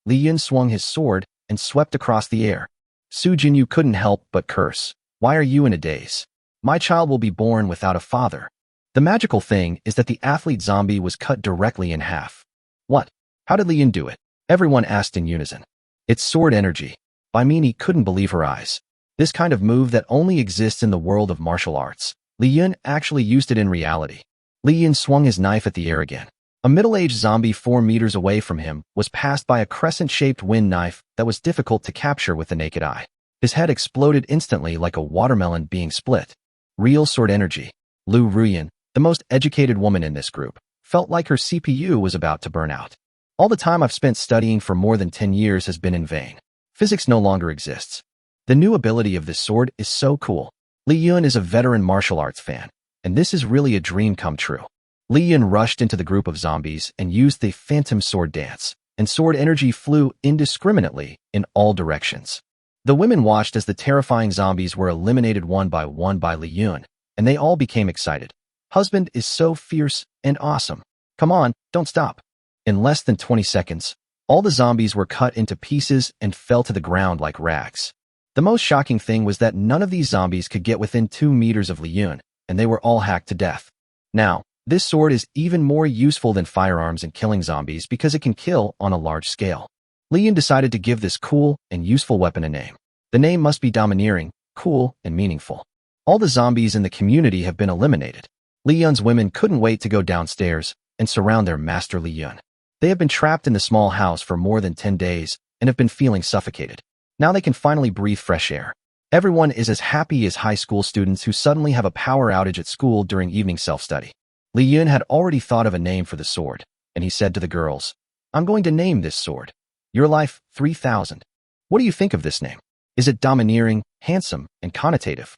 Yun swung his sword and swept across the air. Su Jinyu couldn't help but curse. Why are you in a daze? My child will be born without a father. The magical thing is that the athlete zombie was cut directly in half. What? How did Li Yun do it? Everyone asked in unison. It's sword energy. Bai Mini couldn't believe her eyes. This kind of move that only exists in the world of martial arts. Li Yun actually used it in reality. Li Yun swung his knife at the air again. A middle-aged zombie 4 meters away from him was passed by a crescent-shaped wind knife that was difficult to capture with the naked eye. His head exploded instantly like a watermelon being split. Real sword energy. Lu Ruyan, the most educated woman in this group, felt like her CPU was about to burn out. All the time I've spent studying for more than 10 years has been in vain. Physics no longer exists. The new ability of this sword is so cool. Li Yun is a veteran martial arts fan, and this is really a dream come true. Li Yun rushed into the group of zombies and used the phantom sword dance, and sword energy flew indiscriminately in all directions. The women watched as the terrifying zombies were eliminated one by Li Yun, and they all became excited. Husband is so fierce and awesome. Come on, don't stop. In less than 20 seconds, all the zombies were cut into pieces and fell to the ground like rags. The most shocking thing was that none of these zombies could get within 2 meters of Li Yun, and they were all hacked to death. Now, this sword is even more useful than firearms in killing zombies because it can kill on a large scale. Li Yun decided to give this cool and useful weapon a name. The name must be domineering, cool, and meaningful. All the zombies in the community have been eliminated. Li Yun's women couldn't wait to go downstairs and surround their master Li Yun. They have been trapped in the small house for more than 10 days and have been feeling suffocated. Now they can finally breathe fresh air. Everyone is as happy as high school students who suddenly have a power outage at school during evening self-study. Li Yun had already thought of a name for the sword, and he said to the girls, "I'm going to name this sword Your Life 3000. What do you think of this name? Is it domineering, handsome, and connotative?"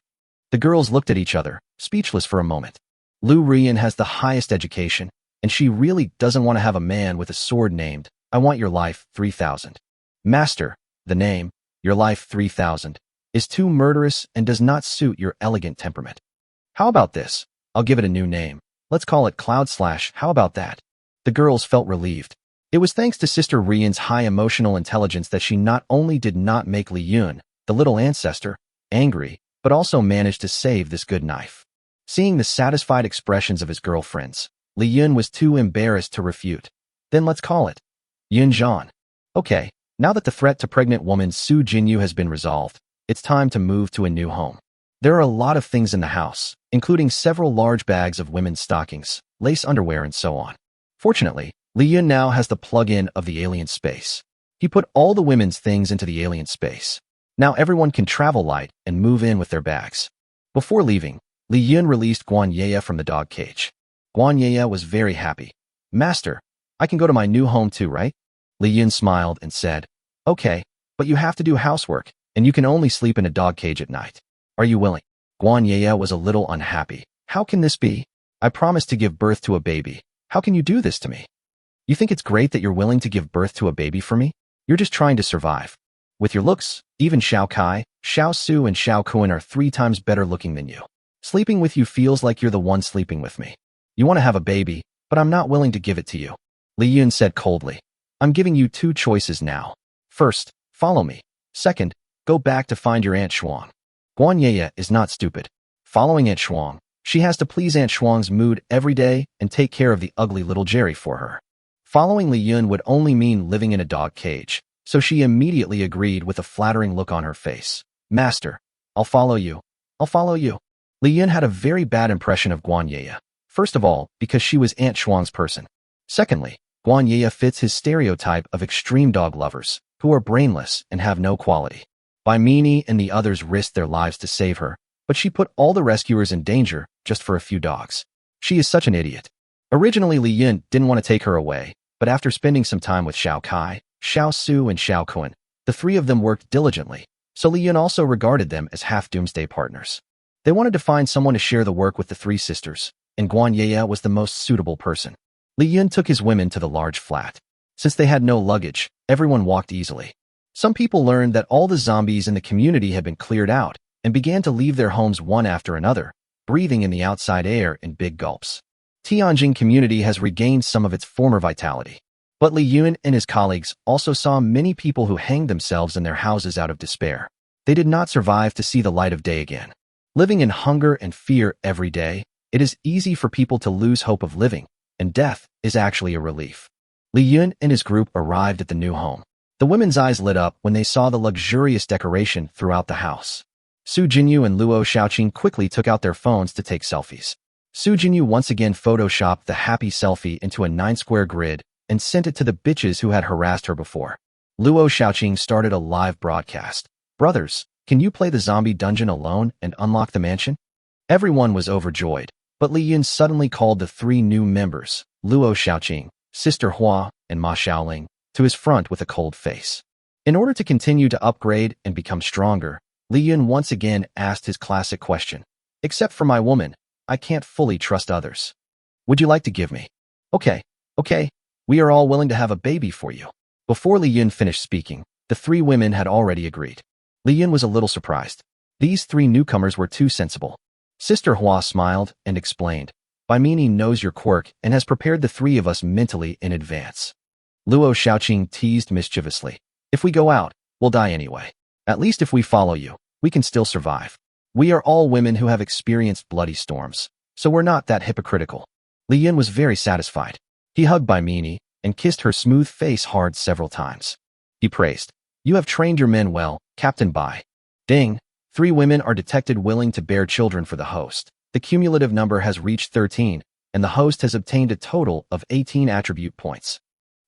The girls looked at each other, speechless for a moment. Lu Rian has the highest education, and she really doesn't want to have a man with a sword named, "I Want Your Life 3000. Master, the name, Your Life 3000, is too murderous and does not suit your elegant temperament. How about this? I'll give it a new name. Let's call it Cloud Slash. How about that?" The girls felt relieved. It was thanks to Sister Rian's high emotional intelligence that she not only did not make Li Yun, the little ancestor, angry, but also managed to save this good knife. Seeing the satisfied expressions of his girlfriends, Li Yun was too embarrassed to refute. "Then let's call it Yun Zhan." Okay, now that the threat to pregnant woman Su Jinyu has been resolved, it's time to move to a new home. There are a lot of things in the house, including several large bags of women's stockings, lace underwear, and so on. Fortunately, Li Yun now has the plug-in of the alien space. He put all the women's things into the alien space. Now everyone can travel light and move in with their bags. Before leaving, Li Yun released Guan Yaya from the dog cage. Guan Yaya was very happy. "Master, I can go to my new home too, right?" Li Yun smiled and said, "Okay, but you have to do housework, and you can only sleep in a dog cage at night. Are you willing?" Guan Yaya was a little unhappy. "How can this be? I promised to give birth to a baby. How can you do this to me? You think it's great that you're willing to give birth to a baby for me? You're just trying to survive. With your looks, even Xiao Kai, Xiao Su, and Xiao Kun are 3 times better looking than you. Sleeping with you feels like you're the one sleeping with me. You want to have a baby, but I'm not willing to give it to you." Li Yun said coldly, "I'm giving you 2 choices now. First, follow me. Second, go back to find your Aunt Shuang." Guan Yaya is not stupid. Following Aunt Shuang, she has to please Aunt Shuang's mood every day and take care of the ugly little Jerry for her. Following Li Yun would only mean living in a dog cage, so she immediately agreed with a flattering look on her face. "Master, I'll follow you. I'll follow you." Li Yun had a very bad impression of Guan Yaya. First of all, because she was Aunt Shuang's person. Secondly, Guan Yaya fits his stereotype of extreme dog lovers, who are brainless and have no quality. Bai Mini and the others risked their lives to save her, but she put all the rescuers in danger just for a few dogs. She is such an idiot. Originally, Li Yun didn't want to take her away, but after spending some time with Xiao Kai, Xiao Su, and Xiao Kun, the 3 of them worked diligently, so Li Yun also regarded them as half-doomsday partners. They wanted to find someone to share the work with the 3 sisters, and Guan Yaya was the most suitable person. Li Yun took his women to the large flat. Since they had no luggage, everyone walked easily. Some people learned that all the zombies in the community had been cleared out and began to leave their homes one after another, breathing in the outside air in big gulps. Tianjin community has regained some of its former vitality. But Li Yun and his colleagues also saw many people who hanged themselves in their houses out of despair. They did not survive to see the light of day again. Living in hunger and fear every day, it is easy for people to lose hope of living, and death is actually a relief. Li Yun and his group arrived at the new home. The women's eyes lit up when they saw the luxurious decoration throughout the house. Su Jinyu and Luo Xiaoqing quickly took out their phones to take selfies. Su Jinyu once again photoshopped the happy selfie into a 9-square grid and sent it to the bitches who had harassed her before. Luo Xiaoqing started a live broadcast. "Brothers, can you play the zombie dungeon alone and unlock the mansion?" Everyone was overjoyed, but Li Yun suddenly called the 3 new members, Luo Xiaoqing, Sister Hua, and Ma Xiaoling, to his front with a cold face. In order to continue to upgrade and become stronger, Li Yun once again asked his classic question. "Except for my woman, I can't fully trust others. Would you like to give me?" Okay, we are all willing to have a baby for you." Before Li Yun finished speaking, the 3 women had already agreed. Li Yun was a little surprised. These 3 newcomers were too sensible. Sister Hua smiled and explained, "Bai Mini knows your quirk and has prepared the 3 of us mentally in advance." Luo Xiaoqing teased mischievously, "If we go out, we'll die anyway. At least if we follow you, we can still survive. We are all women who have experienced bloody storms, so we're not that hypocritical." Li Yun was very satisfied. He hugged Bai Mini and kissed her smooth face hard several times. He praised. You have trained your men well, Captain Bai. Ding. 3 women are detected willing to bear children for the host. The cumulative number has reached 13, and the host has obtained a total of 18 attribute points.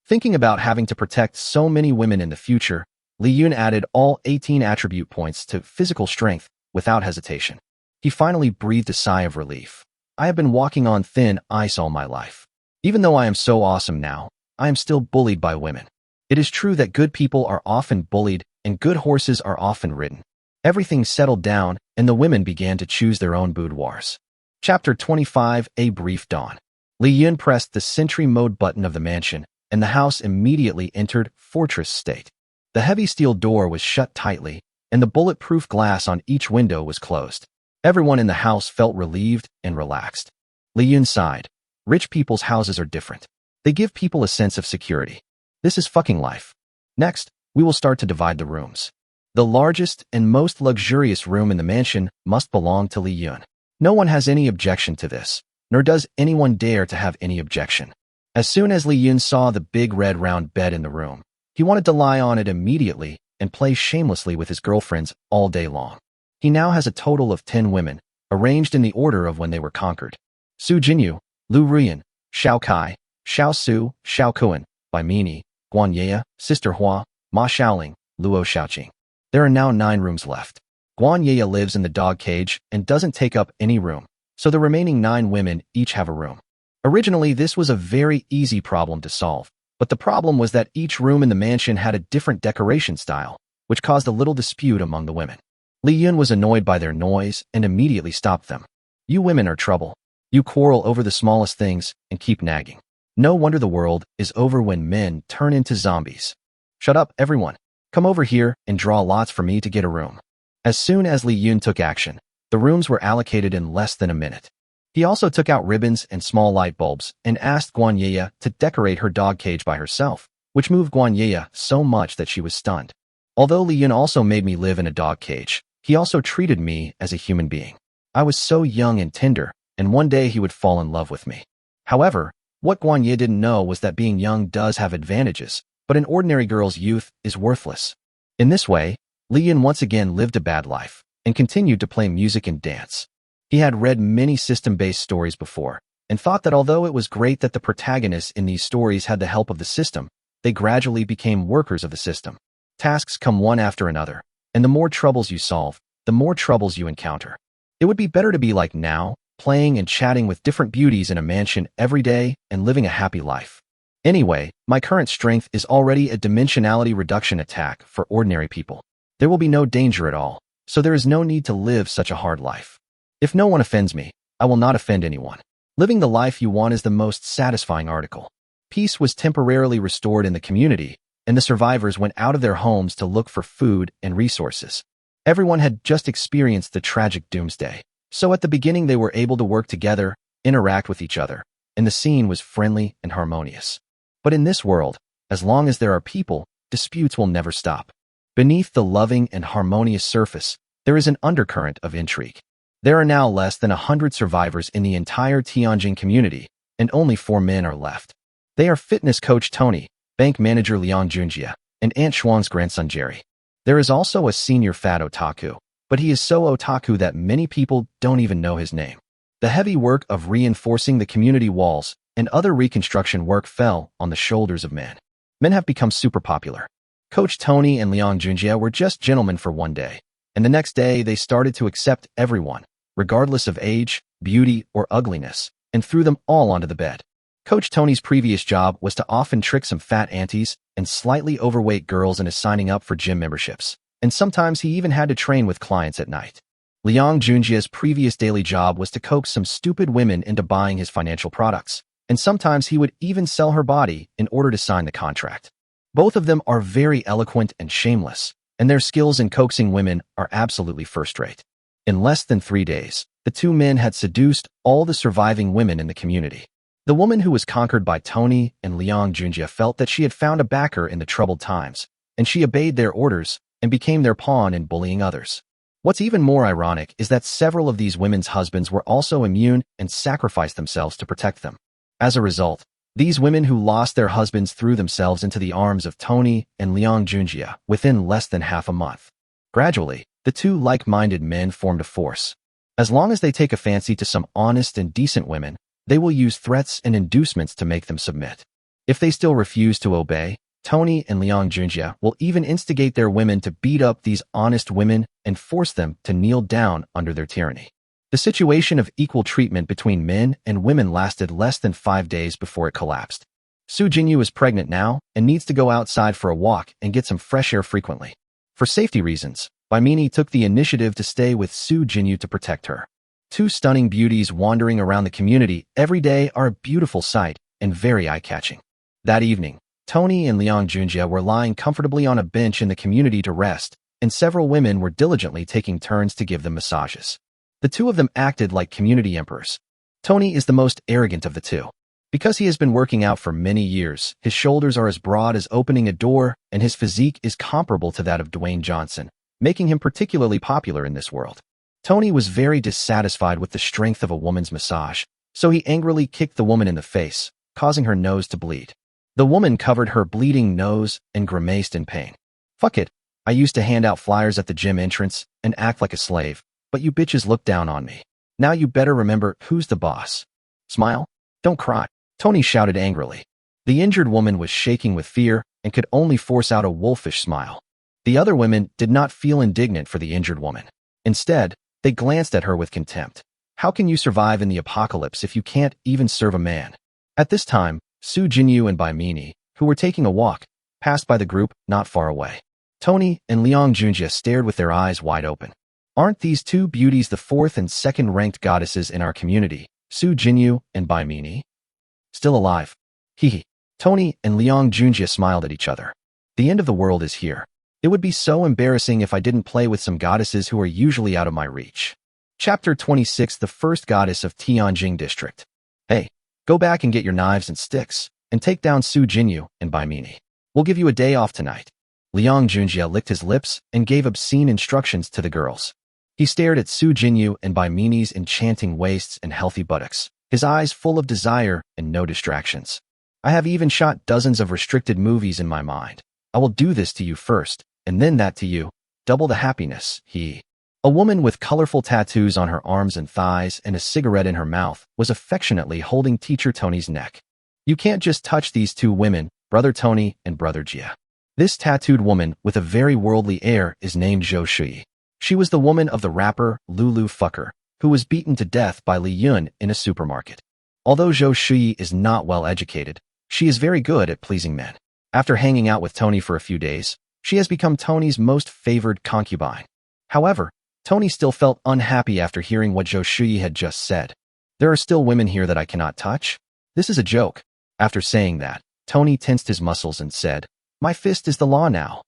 Thinking about having to protect so many women in the future, Li Yun added all 18 attribute points to physical strength without hesitation. He finally breathed a sigh of relief. I have been walking on thin ice all my life. Even though I am so awesome now, I am still bullied by women. It is true that good people are often bullied and good horses are often ridden. Everything settled down and the women began to choose their own boudoirs. Chapter 25, A Brief Dawn. Li Yun pressed the sentry mode button of the mansion, and the house immediately entered fortress state. The heavy steel door was shut tightly, and the bulletproof glass on each window was closed. Everyone in the house felt relieved and relaxed. Li Yun sighed. Rich people's houses are different. They give people a sense of security. This is fucking life. Next, we will start to divide the rooms. The largest and most luxurious room in the mansion must belong to Li Yun. No one has any objection to this, nor does anyone dare to have any objection. As soon as Li Yun saw the big red round bed in the room, he wanted to lie on it immediately and play shamelessly with his girlfriends all day long. He now has a total of 10 women, arranged in the order of when they were conquered. Su Jinyu, Lu Ruyan, Xiao Kai, Xiao Su, Xiao Kuan, Bai Mini, Guan Yaya, Sister Hua, Ma Xiaoling, Luo Xiaoqing. There are now 9 rooms left. Guan Yaya lives in the dog cage and doesn't take up any room, so the remaining 9 women each have a room. Originally, this was a very easy problem to solve, but the problem was that each room in the mansion had a different decoration style, which caused a little dispute among the women. Li Yun was annoyed by their noise and immediately stopped them. You women are trouble. You quarrel over the smallest things and keep nagging. No wonder the world is over when men turn into zombies. Shut up, everyone. Come over here and draw lots for me to get a room. As soon as Li Yun took action, the rooms were allocated in less than a minute. He also took out ribbons and small light bulbs and asked Guan Yaya to decorate her dog cage by herself, which moved Guan Yaya so much that she was stunned. Although Li Yun also made me live in a dog cage, he also treated me as a human being. I was so young and tender, and one day he would fall in love with me. However, what Guan Ye didn't know was that being young does have advantages, but an ordinary girl's youth is worthless. In this way, Li Yun once again lived a bad life and continued to play music and dance. He had read many system-based stories before and thought that although it was great that the protagonists in these stories had the help of the system, they gradually became workers of the system. Tasks come one after another, and the more troubles you solve, the more troubles you encounter. It would be better to be like now, playing and chatting with different beauties in a mansion every day and living a happy life. Anyway, my current strength is already a dimensionality reduction attack for ordinary people. There will be no danger at all, so there is no need to live such a hard life. If no one offends me, I will not offend anyone. Living the life you want is the most satisfying article. Peace was temporarily restored in the community, and the survivors went out of their homes to look for food and resources. Everyone had just experienced the tragic doomsday, so at the beginning they were able to work together, interact with each other, and the scene was friendly and harmonious. But in this world, as long as there are people, disputes will never stop. Beneath the loving and harmonious surface, there is an undercurrent of intrigue. There are now less than 100 survivors in the entire Tianjin community, and only 4 men are left. They are fitness coach Tony, bank manager Liang Junjie, and Aunt Xuan's grandson Jerry. There is also a senior fat otaku, but he is so otaku that many people don't even know his name. The heavy work of reinforcing the community walls and other reconstruction work fell on the shoulders of men. Men have become super popular. Coach Tony and Liang Junjie were just gentlemen for one day, and the next day they started to accept everyone, regardless of age, beauty, or ugliness, and threw them all onto the bed. Coach Tony's previous job was to often trick some fat aunties and slightly overweight girls into signing up for gym memberships, and sometimes he even had to train with clients at night. Liang Junjie's previous daily job was to coax some stupid women into buying his financial products, and sometimes he would even sell her body in order to sign the contract. Both of them are very eloquent and shameless, and their skills in coaxing women are absolutely first-rate. In less than 3 days, the 2 men had seduced all the surviving women in the community. The woman who was conquered by Tony and Liang Junjie felt that she had found a backer in the troubled times, and she obeyed their orders and became their pawn in bullying others. What's even more ironic is that several of these women's husbands were also immune and sacrificed themselves to protect them. As a result, These women who lost their husbands threw themselves into the arms of Tony and Liang Junjie within less than half a month. Gradually, the two like-minded men formed a force. As long as they take a fancy to some honest and decent women, they will use threats and inducements to make them submit. If they still refuse to obey, Tony and Liang Junjie will even instigate their women to beat up these honest women and force them to kneel down under their tyranny. The situation of equal treatment between men and women lasted less than 5 days before it collapsed. Su Jinyu is pregnant now and needs to go outside for a walk and get some fresh air frequently. For safety reasons, Baimini took the initiative to stay with Su Jinyu to protect her. Two stunning beauties wandering around the community every day are a beautiful sight and very eye-catching. That evening, Tony and Liang Junjie were lying comfortably on a bench in the community to rest, and several women were diligently taking turns to give them massages. The two of them acted like community emperors. Tony is the most arrogant of the two. Because he has been working out for many years, his shoulders are as broad as opening a door, and his physique is comparable to that of Dwayne Johnson, making him particularly popular in this world. Tony was very dissatisfied with the strength of a woman's massage, so he angrily kicked the woman in the face, causing her nose to bleed. The woman covered her bleeding nose and grimaced in pain. "Fuck it, I used to hand out flyers at the gym entrance and act like a slave, but you bitches look down on me. Now you better remember who's the boss. Smile? Don't cry," Tony shouted angrily. The injured woman was shaking with fear and could only force out a wolfish smile. The other women did not feel indignant for the injured woman. Instead, they glanced at her with contempt. How can you survive in the apocalypse if you can't even serve a man? At this time, Su Jinyu and Baimini, who were taking a walk, passed by the group not far away. Tony and Liang Junjie stared with their eyes wide open. Aren't these two beauties the fourth and second-ranked goddesses in our community, Su Jinyu and Baimini? Still alive. Hee. Tony and Liang Junjie smiled at each other. The end of the world is here. It would be so embarrassing if I didn't play with some goddesses who are usually out of my reach. Chapter 26, the first goddess of Tianjing District. Hey, go back and get your knives and sticks, and take down Su Jinyu and Baimini. We'll give you a day off tonight. Liang Junjie licked his lips and gave obscene instructions to the girls. He stared at Su Jinyu and Baimini's enchanting waists and healthy buttocks, his eyes full of desire and no distractions. I have even shot dozens of restricted movies in my mind. I will do this to you first, and then that to you. Double the happiness, A woman with colorful tattoos on her arms and thighs and a cigarette in her mouth was affectionately holding Teacher Tony's neck. You can't just touch these two women, Brother Tony and Brother Jia. This tattooed woman with a very worldly air is named Zhou Shui. She was the woman of the rapper Lulu Fucker, who was beaten to death by Li Yun in a supermarket. Although Zhou Shui is not well educated, she is very good at pleasing men. After hanging out with Tony for a few days, she has become Tony's most favored concubine. However, Tony still felt unhappy after hearing what Zhou Shui had just said. There are still women here that I cannot touch? This is a joke. After saying that, Tony tensed his muscles and said, "My fist is the law now."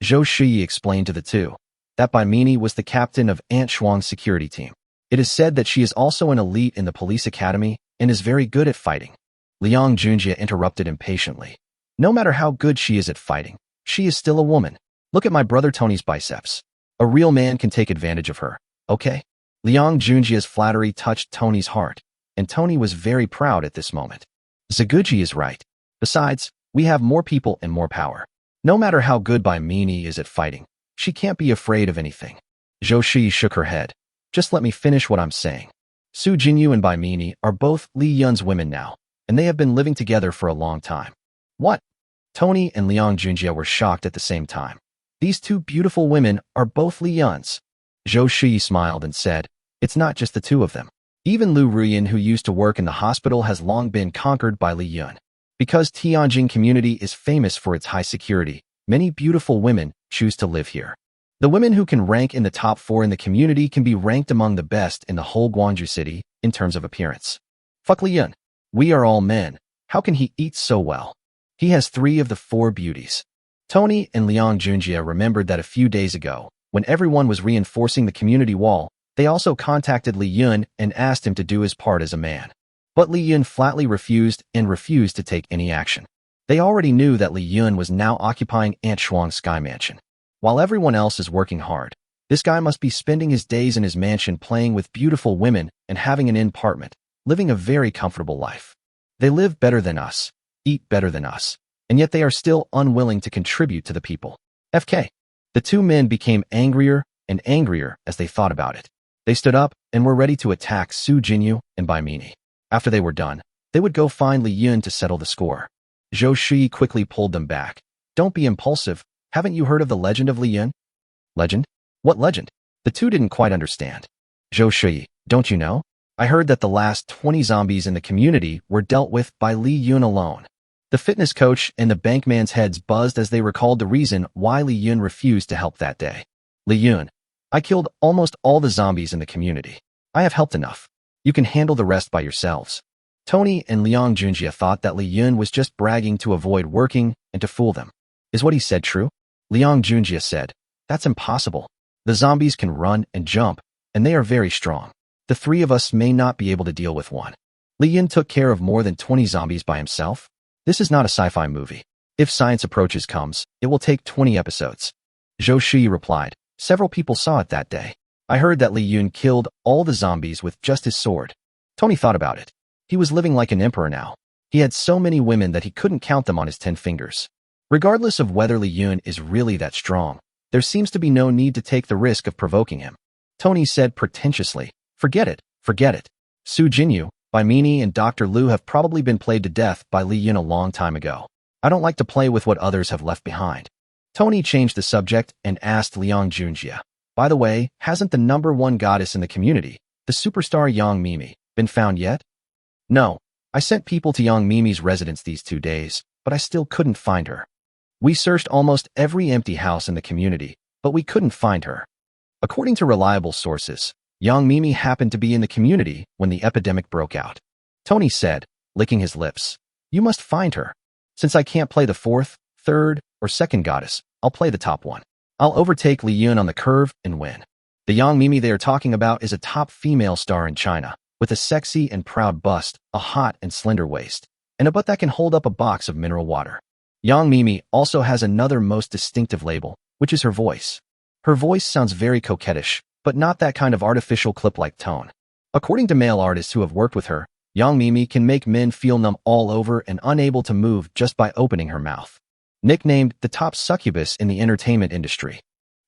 Zhou Shui explained to the two that Baimini was the captain of Aunt Shuang's security team. It is said that she is also an elite in the police academy and is very good at fighting. Liang Junjie interrupted impatiently. No matter how good she is at fighting, she is still a woman. Look at my brother Tony's biceps. A real man can take advantage of her, okay? Liang Junjie's flattery touched Tony's heart, and Tony was very proud at this moment. Zaguji is right. Besides, we have more people and more power. No matter how good Baimini is at fighting, she can't be afraid of anything. Zhou Shui shook her head. Just let me finish what I'm saying. Su Jinyu and Baimini are both Li Yun's women now, and they have been living together for a long time. What? Tony and Liang Junjie were shocked at the same time. These two beautiful women are both Li Yun's. Zhou Shui smiled and said, "It's not just the two of them. Even Lu Ruyan, who used to work in the hospital, has long been conquered by Li Yun. Because Tianjing community is famous for its high security, many beautiful women choose to live here. The women who can rank in the top 4 in the community can be ranked among the best in the whole Guangzhou city in terms of appearance. Fuck Li Yun. We are all men. How can he eat so well? He has 3 of the 4 beauties." Tony and Liang Junjie remembered that a few days ago, when everyone was reinforcing the community wall, they also contacted Li Yun and asked him to do his part as a man. But Li Yun flatly refused to take any action. They already knew that Li Yun was now occupying Aunt Shuang's sky mansion. While everyone else is working hard, this guy must be spending his days in his mansion playing with beautiful women and having an apartment, living a very comfortable life. They live better than us, eat better than us, and yet they are still unwilling to contribute to the people. FK. The two men became angrier and angrier as they thought about it. They stood up and were ready to attack Su Jinyu and Bai Mini. After they were done, they would go find Li Yun to settle the score. Zhou Shi quickly pulled them back. Don't be impulsive. Haven't you heard of the legend of Li Yun? Legend? What legend? The two didn't quite understand. Zhou Shi, don't you know? I heard that the last 20 zombies in the community were dealt with by Li Yun alone. The fitness coach and the bankman's heads buzzed as they recalled the reason why Li Yun refused to help that day. Li Yun, I killed almost all the zombies in the community. I have helped enough. You can handle the rest by yourselves. Tony and Liang Junjie thought that Li Yun was just bragging to avoid working and to fool them. Is what he said true? Liang Junjie said, that's impossible. The zombies can run and jump, and they are very strong. The three of us may not be able to deal with one. Li Yun took care of more than 20 zombies by himself? This is not a sci-fi movie. If science approaches comes, it will take 20 episodes. Zhou Shi replied, several people saw it that day. I heard that Li Yun killed all the zombies with just his sword. Tony thought about it. He was living like an emperor now. He had so many women that he couldn't count them on his 10 fingers. Regardless of whether Li Yun is really that strong, there seems to be no need to take the risk of provoking him. Tony said pretentiously, forget it, forget it. Su Jinyu, Bai Mini and Dr. Liu have probably been played to death by Li Yun a long time ago. I don't like to play with what others have left behind. Tony changed the subject and asked Liang Junjie, by the way, hasn't the #1 goddess in the community, the superstar Yang Mimi, been found yet? No, I sent people to Yang Mimi's residence these 2 days, but I still couldn't find her. We searched almost every empty house in the community, but we couldn't find her. According to reliable sources, Yang Mimi happened to be in the community when the epidemic broke out. Tony said, licking his lips, you must find her. Since I can't play the 4th, 3rd, or 2nd goddess, I'll play the top one. I'll overtake Li Yun on the curve and win. The Yang Mimi they are talking about is a top female star in China, with a sexy and proud bust, a hot and slender waist, and a butt that can hold up a box of mineral water. Yang Mimi also has another most distinctive label, which is her voice. Her voice sounds very coquettish, but not that kind of artificial clip-like tone. According to male artists who have worked with her, Yang Mimi can make men feel numb all over and unable to move just by opening her mouth. Nicknamed the top succubus in the entertainment industry,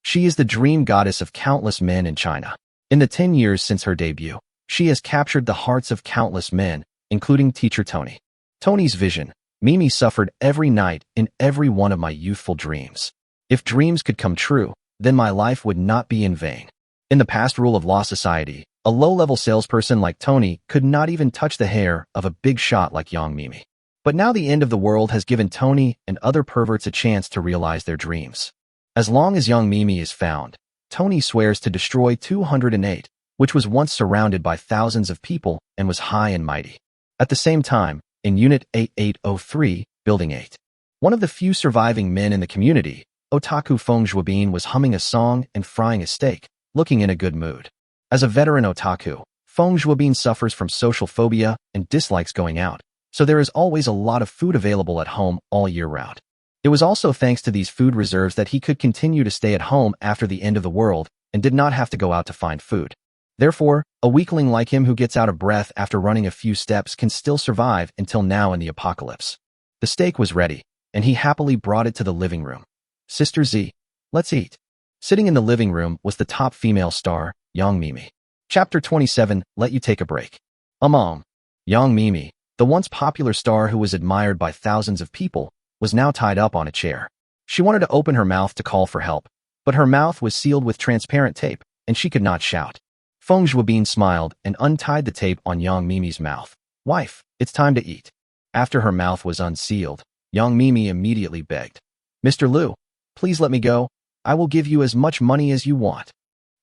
she is the dream goddess of countless men in China. In the 10 years since her debut, she has captured the hearts of countless men, including teacher Tony. Tony's vision, Mimi suffered every night in every one of my youthful dreams. If dreams could come true, then my life would not be in vain. In the past rule of law society, a low-level salesperson like Tony could not even touch the hair of a big shot like Yang Mimi. But now the end of the world has given Tony and other perverts a chance to realize their dreams. As long as Yang Mimi is found, Tony swears to destroy 208, which was once surrounded by thousands of people and was high and mighty. At the same time, in Unit 8803, Building 8, one of the few surviving men in the community, Otaku Feng Zhuobin was humming a song and frying a steak, looking in a good mood. As a veteran otaku, Feng Zhuobin suffers from social phobia and dislikes going out, so there is always a lot of food available at home all year round. It was also thanks to these food reserves that he could continue to stay at home after the end of the world and did not have to go out to find food. Therefore, a weakling like him who gets out of breath after running a few steps can still survive until now in the apocalypse. The steak was ready, and he happily brought it to the living room. Sister Z, let's eat. Sitting in the living room was the top female star, Yang Mimi. Chapter 27, Let You Take a Break. Yang Mimi, the once popular star who was admired by thousands of people, was now tied up on a chair. She wanted to open her mouth to call for help, but her mouth was sealed with transparent tape, and she could not shout. Feng Zhuobin smiled and untied the tape on Yang Mimi's mouth. Wife, it's time to eat. After her mouth was unsealed, Yang Mimi immediately begged. Mr. Liu, please let me go. I will give you as much money as you want.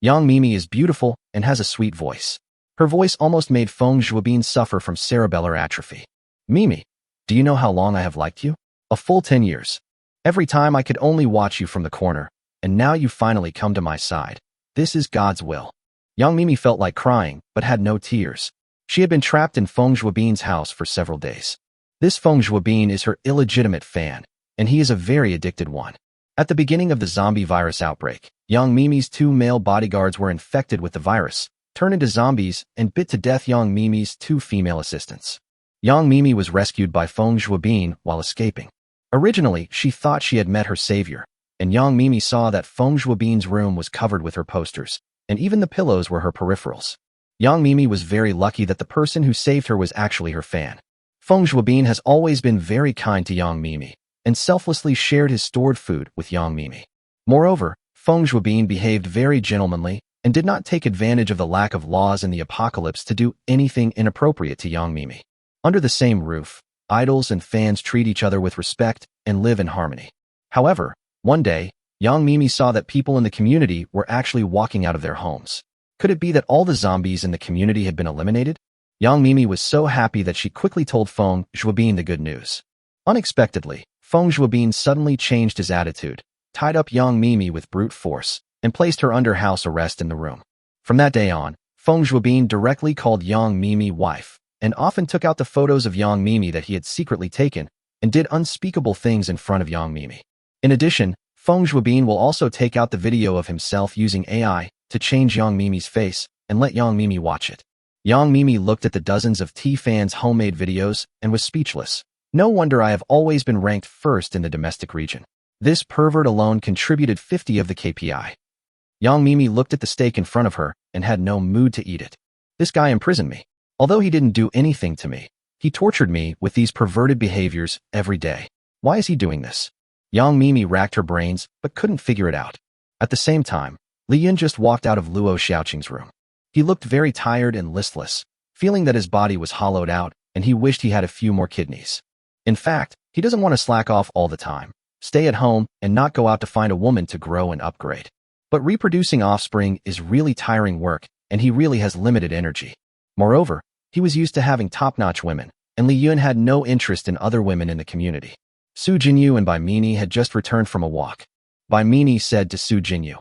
Yang Mimi is beautiful and has a sweet voice. Her voice almost made Feng Zhuobin suffer from cerebellar atrophy. Mimi, do you know how long I have liked you? A full 10 years. Every time I could only watch you from the corner, and now you finally come to my side. This is God's will. Yang Mimi felt like crying, but had no tears. She had been trapped in Feng Zhuobin's house for several days. This Feng Zhuobin is her illegitimate fan, and he is a very addicted one. At the beginning of the zombie virus outbreak, Yang Mimi's 2 male bodyguards were infected with the virus, turned into zombies, and bit to death Yang Mimi's 2 female assistants. Yang Mimi was rescued by Feng Zhuobin while escaping. Originally, she thought she had met her savior, and Yang Mimi saw that Feng Zhuobin's room was covered with her posters, and even the pillows were her peripherals. Yang Mimi was very lucky that the person who saved her was actually her fan. Feng Zhuobin has always been very kind to Yang Mimi, and selflessly shared his stored food with Yang Mimi. Moreover, Feng Zhuobin behaved very gentlemanly and did not take advantage of the lack of laws in the apocalypse to do anything inappropriate to Yang Mimi. Under the same roof, idols and fans treat each other with respect and live in harmony. However, one day, Yang Mimi saw that people in the community were actually walking out of their homes. Could it be that all the zombies in the community had been eliminated? Yang Mimi was so happy that she quickly told Feng Zhuobin the good news. Unexpectedly, Feng Zhuobin suddenly changed his attitude, tied up Yang Mimi with brute force, and placed her under house arrest in the room. From that day on, Feng Zhuobin directly called Yang Mimi wife, and often took out the photos of Yang Mimi that he had secretly taken, and did unspeakable things in front of Yang Mimi. In addition, Feng Zhuobin will also take out the video of himself using AI to change Yang Mimi's face and let Yang Mimi watch it. Yang Mimi looked at the dozens of T-fans' homemade videos and was speechless. No wonder I have always been ranked first in the domestic region. This pervert alone contributed 50 of the KPI. Yang Mimi looked at the steak in front of her and had no mood to eat it. This guy imprisoned me. Although he didn't do anything to me, he tortured me with these perverted behaviors every day. Why is he doing this? Yang Mimi racked her brains but couldn't figure it out. At the same time, Li Yun just walked out of Luo Xiaoqing's room. He looked very tired and listless, feeling that his body was hollowed out and he wished he had a few more kidneys. In fact, he doesn't want to slack off all the time, stay at home and not go out to find a woman to grow and upgrade. But reproducing offspring is really tiring work and he really has limited energy. Moreover, he was used to having top-notch women, and Li Yun had no interest in other women in the community. Su Jinyu and Bai Mini had just returned from a walk. Bai Mini said to Su Jinyu,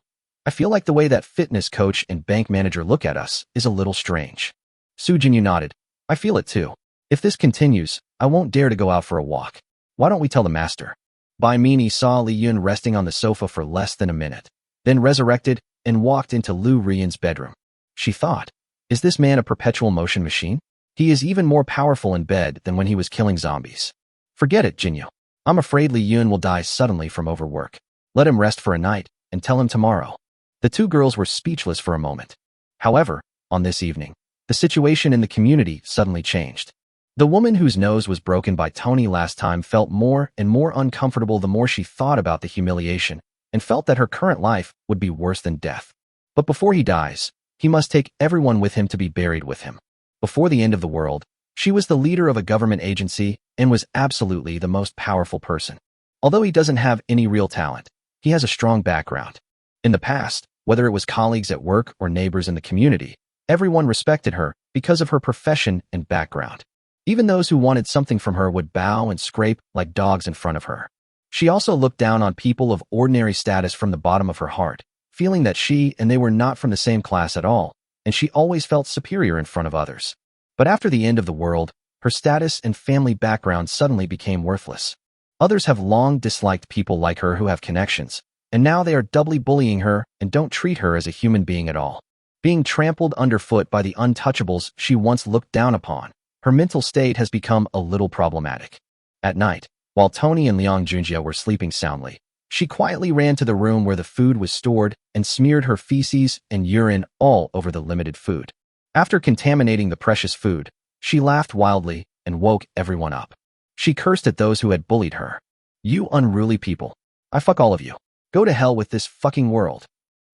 "I feel like the way that fitness coach and bank manager look at us is a little strange." Su Jinyu nodded. "I feel it too. If this continues, I won't dare to go out for a walk. Why don't we tell the master?" Bai Mini saw Li Yun resting on the sofa for less than a minute, then resurrected and walked into Lu Rian's bedroom. She thought, is this man a perpetual motion machine? He is even more powerful in bed than when he was killing zombies. Forget it, Jinyu. I'm afraid Li Yun will die suddenly from overwork. Let him rest for a night and tell him tomorrow. The two girls were speechless for a moment. However, on this evening, the situation in the community suddenly changed. The woman whose nose was broken by Tony last time felt more and more uncomfortable the more she thought about the humiliation and felt that her current life would be worse than death. But before he dies, he must take everyone with him to be buried with him. Before the end of the world, she was the leader of a government agency and was absolutely the most powerful person. Although he doesn't have any real talent, he has a strong background. In the past, whether it was colleagues at work or neighbors in the community, everyone respected her because of her profession and background. Even those who wanted something from her would bow and scrape like dogs in front of her. She also looked down on people of ordinary status from the bottom of her heart, feeling that she and they were not from the same class at all, and she always felt superior in front of others. But after the end of the world, her status and family background suddenly became worthless. Others have long disliked people like her who have connections, and now they are doubly bullying her and don't treat her as a human being at all. Being trampled underfoot by the untouchables she once looked down upon, her mental state has become a little problematic. At night, while Tony and Liang Junjia were sleeping soundly, she quietly ran to the room where the food was stored and smeared her feces and urine all over the limited food. After contaminating the precious food, she laughed wildly and woke everyone up. She cursed at those who had bullied her. "You unruly people. I fuck all of you. Go to hell with this fucking world."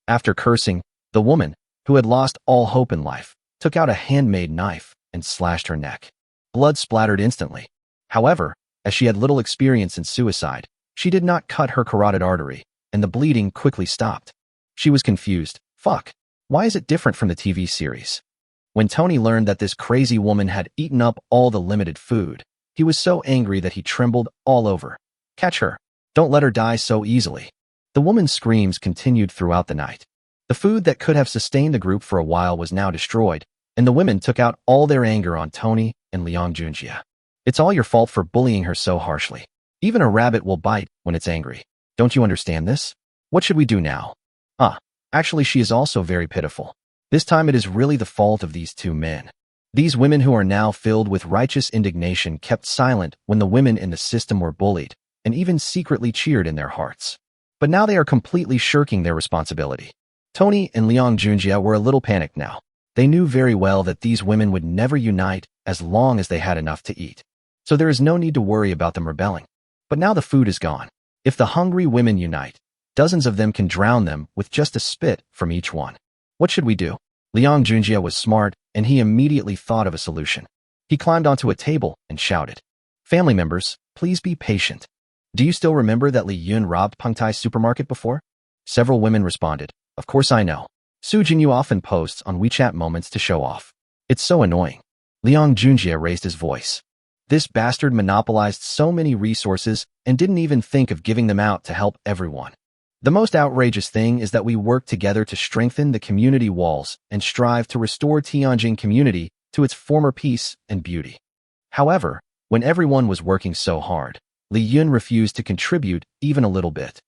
After cursing, the woman, who had lost all hope in life, took out a handmade knife and slashed her neck. Blood splattered instantly. However, as she had little experience in suicide, she did not cut her carotid artery, and the bleeding quickly stopped. She was confused. Fuck. Why is it different from the TV series? When Tony learned that this crazy woman had eaten up all the limited food, he was so angry that he trembled all over. "Catch her. Don't let her die so easily." The woman's screams continued throughout the night. The food that could have sustained the group for a while was now destroyed, and the women took out all their anger on Tony and Liang Junjia. "It's all your fault for bullying her so harshly. Even a rabbit will bite when it's angry. Don't you understand this? What should we do now?" Actually, she is also very pitiful. This time it is really the fault of these two men. These women who are now filled with righteous indignation kept silent when the women in the system were bullied, and even secretly cheered in their hearts. But now they are completely shirking their responsibility. Tony and Liang Junjie were a little panicked now. They knew very well that these women would never unite as long as they had enough to eat. So there is no need to worry about them rebelling. But now the food is gone. If the hungry women unite, dozens of them can drown them with just a spit from each one. What should we do? Liang Junjie was smart, and he immediately thought of a solution. He climbed onto a table and shouted, "Family members, please be patient. Do you still remember that Li Yun robbed Pengtai's supermarket before?" Several women responded, "Of course I know. Su Jinyu often posts on WeChat moments to show off. It's so annoying." Liang Junjie raised his voice. This bastard monopolized so many resources and didn't even think of giving them out to help everyone. The most outrageous thing is that we work together to strengthen the community walls and strive to restore Tianjin community to its former peace and beauty. However, when everyone was working so hard, Li Yun refused to contribute even a little bit.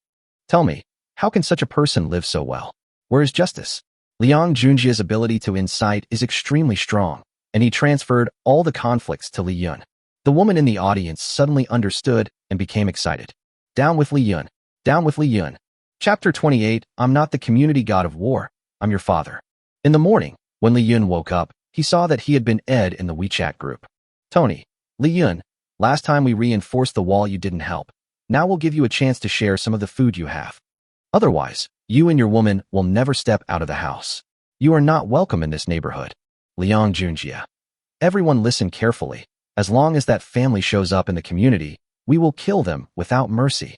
Tell me, how can such a person live so well? Where is justice? Liang Junjie's ability to incite is extremely strong, and he transferred all the conflicts to Li Yun. The woman in the audience suddenly understood and became excited. Down with Li Yun! Down with Li Yun! Chapter 28, I'm not the community god of war, I'm your father. In the morning, when Li Yun woke up, he saw that he had been Ed in the WeChat group. Tony, Li Yun, last time we reinforced the wall you didn't help. Now we'll give you a chance to share some of the food you have. Otherwise, you and your woman will never step out of the house. You are not welcome in this neighborhood. Liang Junjie. Everyone listen carefully. As long as that family shows up in the community, we will kill them without mercy.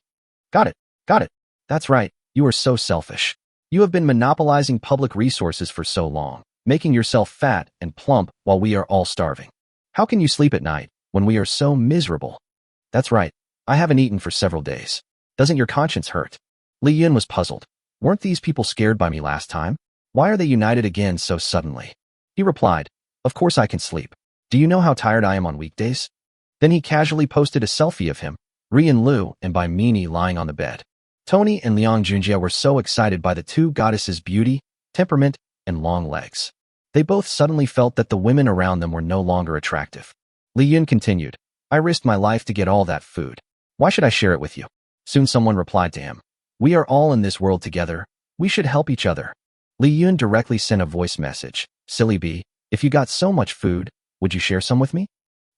Got it, got it. That's right, you are so selfish. You have been monopolizing public resources for so long, making yourself fat and plump while we are all starving. How can you sleep at night when we are so miserable? That's right, I haven't eaten for several days. Doesn't your conscience hurt? Li Yun was puzzled. Weren't these people scared by me last time? Why are they united again so suddenly? He replied, of course I can sleep. Do you know how tired I am on weekdays? Then he casually posted a selfie of him, Rian Lu, and by Mini lying on the bed. Tony and Liang Junjie were so excited by the two goddesses' beauty, temperament, and long legs. They both suddenly felt that the women around them were no longer attractive. Li Yun continued, I risked my life to get all that food. Why should I share it with you? Soon someone replied to him, we are all in this world together. We should help each other. Li Yun directly sent a voice message, Silly bee, if you got so much food, would you share some with me?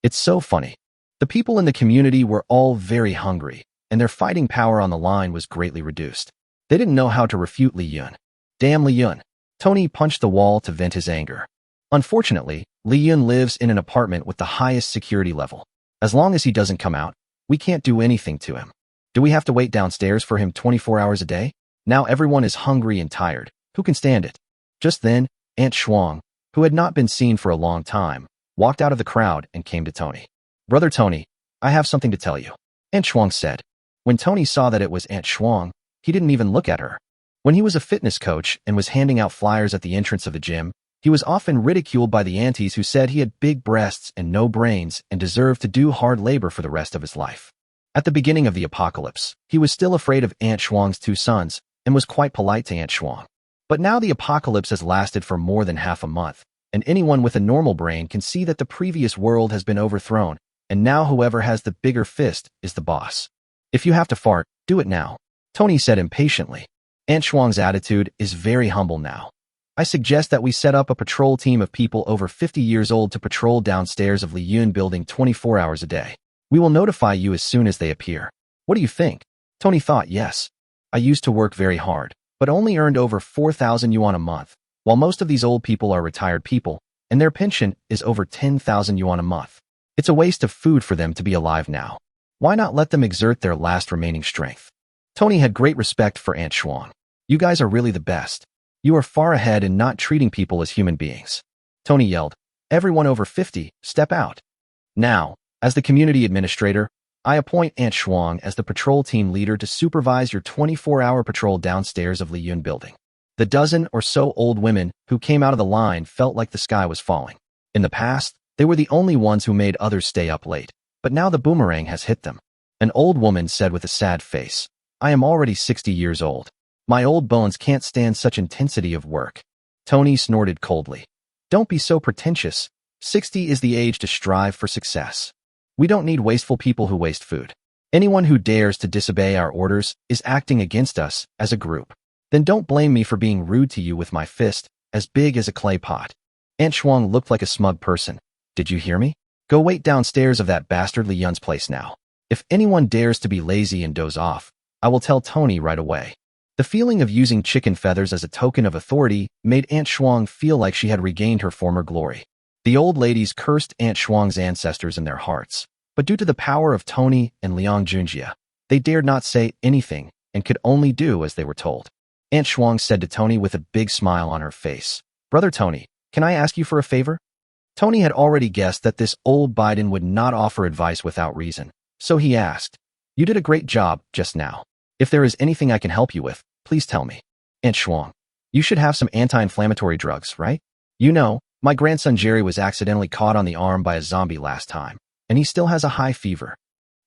It's so funny. The people in the community were all very hungry, and their fighting power on the line was greatly reduced. They didn't know how to refute Li Yun. Damn Li Yun. Tony punched the wall to vent his anger. Unfortunately, Li Yun lives in an apartment with the highest security level. As long as he doesn't come out, we can't do anything to him. Do we have to wait downstairs for him 24 hours a day? Now everyone is hungry and tired. Who can stand it? Just then, Aunt Shuang, who had not been seen for a long time, walked out of the crowd and came to Tony. Brother Tony, I have something to tell you. Aunt Shuang said. When Tony saw that it was Aunt Shuang, he didn't even look at her. When he was a fitness coach and was handing out flyers at the entrance of the gym, he was often ridiculed by the aunties who said he had big breasts and no brains and deserved to do hard labor for the rest of his life. At the beginning of the apocalypse, he was still afraid of Aunt Shuang's two sons and was quite polite to Aunt Shuang. But now the apocalypse has lasted for more than half a month, and anyone with a normal brain can see that the previous world has been overthrown, and now whoever has the bigger fist is the boss. If you have to fart, do it now, Tony said impatiently. Aunt Shuang's attitude is very humble now. I suggest that we set up a patrol team of people over 50 years old to patrol downstairs of Li Yun building 24 hours a day. We will notify you as soon as they appear. What do you think? Tony thought yes. I used to work very hard, but only earned over 4,000 yuan a month, while most of these old people are retired people, and their pension is over 10,000 yuan a month. It's a waste of food for them to be alive now. Why not let them exert their last remaining strength? Tony had great respect for Aunt Shuang. You guys are really the best. You are far ahead in not treating people as human beings. Tony yelled, everyone over 50, step out. Now, as the community administrator, I appoint Aunt Shuang as the patrol team leader to supervise your 24-hour patrol downstairs of Li Yun building. The dozen or so old women who came out of the line felt like the sky was falling. In the past, they were the only ones who made others stay up late, but now the boomerang has hit them. An old woman said with a sad face, I am already 60 years old. My old bones can't stand such intensity of work. Tony snorted coldly. Don't be so pretentious. 60 is the age to strive for success. We don't need wasteful people who waste food. Anyone who dares to disobey our orders is acting against us as a group. Then don't blame me for being rude to you with my fist, as big as a clay pot. Aunt Shuang looked like a smug person. Did you hear me? Go wait downstairs of that bastard Li Yun's place now. If anyone dares to be lazy and doze off, I will tell Tony right away. The feeling of using chicken feathers as a token of authority made Aunt Shuang feel like she had regained her former glory. The old ladies cursed Aunt Shuang's ancestors in their hearts, but due to the power of Tony and Liang Junjie, they dared not say anything and could only do as they were told. Aunt Shuang said to Tony with a big smile on her face, "Brother Tony, can I ask you for a favor?" Tony had already guessed that this old Biden would not offer advice without reason, so he asked, "You did a great job just now. If there is anything I can help you with, please tell me." Aunt Shuang, you should have some anti-inflammatory drugs, right? You know, my grandson Jerry was accidentally caught on the arm by a zombie last time, and he still has a high fever.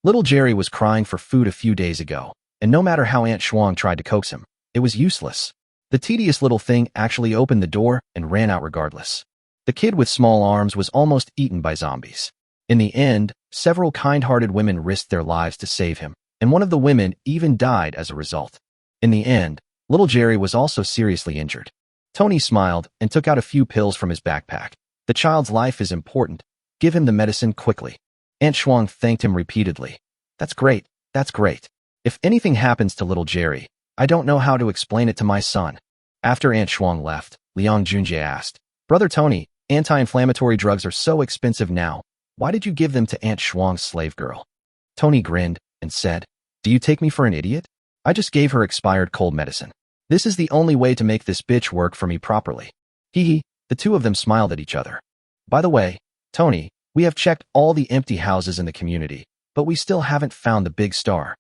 Little Jerry was crying for food a few days ago, and no matter how Aunt Shuang tried to coax him, it was useless. The tedious little thing actually opened the door and ran out regardless. The kid with small arms was almost eaten by zombies. In the end, several kind-hearted women risked their lives to save him, and one of the women even died as a result. In the end, little Jerry was also seriously injured. Tony smiled and took out a few pills from his backpack. The child's life is important. Give him the medicine quickly. Aunt Shuang thanked him repeatedly. That's great, that's great. If anything happens to little Jerry, I don't know how to explain it to my son. After Aunt Shuang left, Liang Junjie asked, "Brother Tony, anti-inflammatory drugs are so expensive now. Why did you give them to Aunt Shuang's slave girl?" Tony grinned and said, "Do you take me for an idiot? I just gave her expired cold medicine. This is the only way to make this bitch work for me properly." Hee hee, the two of them smiled at each other. By the way, Tony, we have checked all the empty houses in the community, but we still haven't found the big star.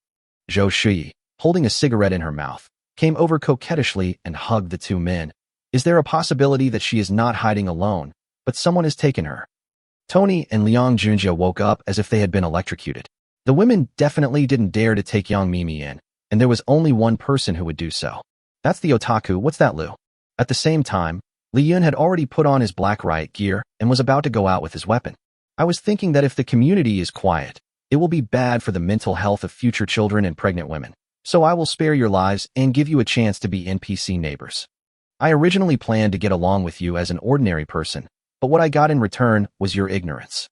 Zhou Shui, holding a cigarette in her mouth, came over coquettishly and hugged the two men. Is there a possibility that she is not hiding alone, but someone has taken her? Tony and Liang Junjie woke up as if they had been electrocuted. The women definitely didn't dare to take Yang Mimi in, and there was only one person who would do so. That's the otaku, what's that, Lu? At the same time, Li Yun had already put on his black riot gear and was about to go out with his weapon. I was thinking that if the community is quiet, it will be bad for the mental health of future children and pregnant women. So I will spare your lives and give you a chance to be NPC neighbors. I originally planned to get along with you as an ordinary person, but what I got in return was your ignorance.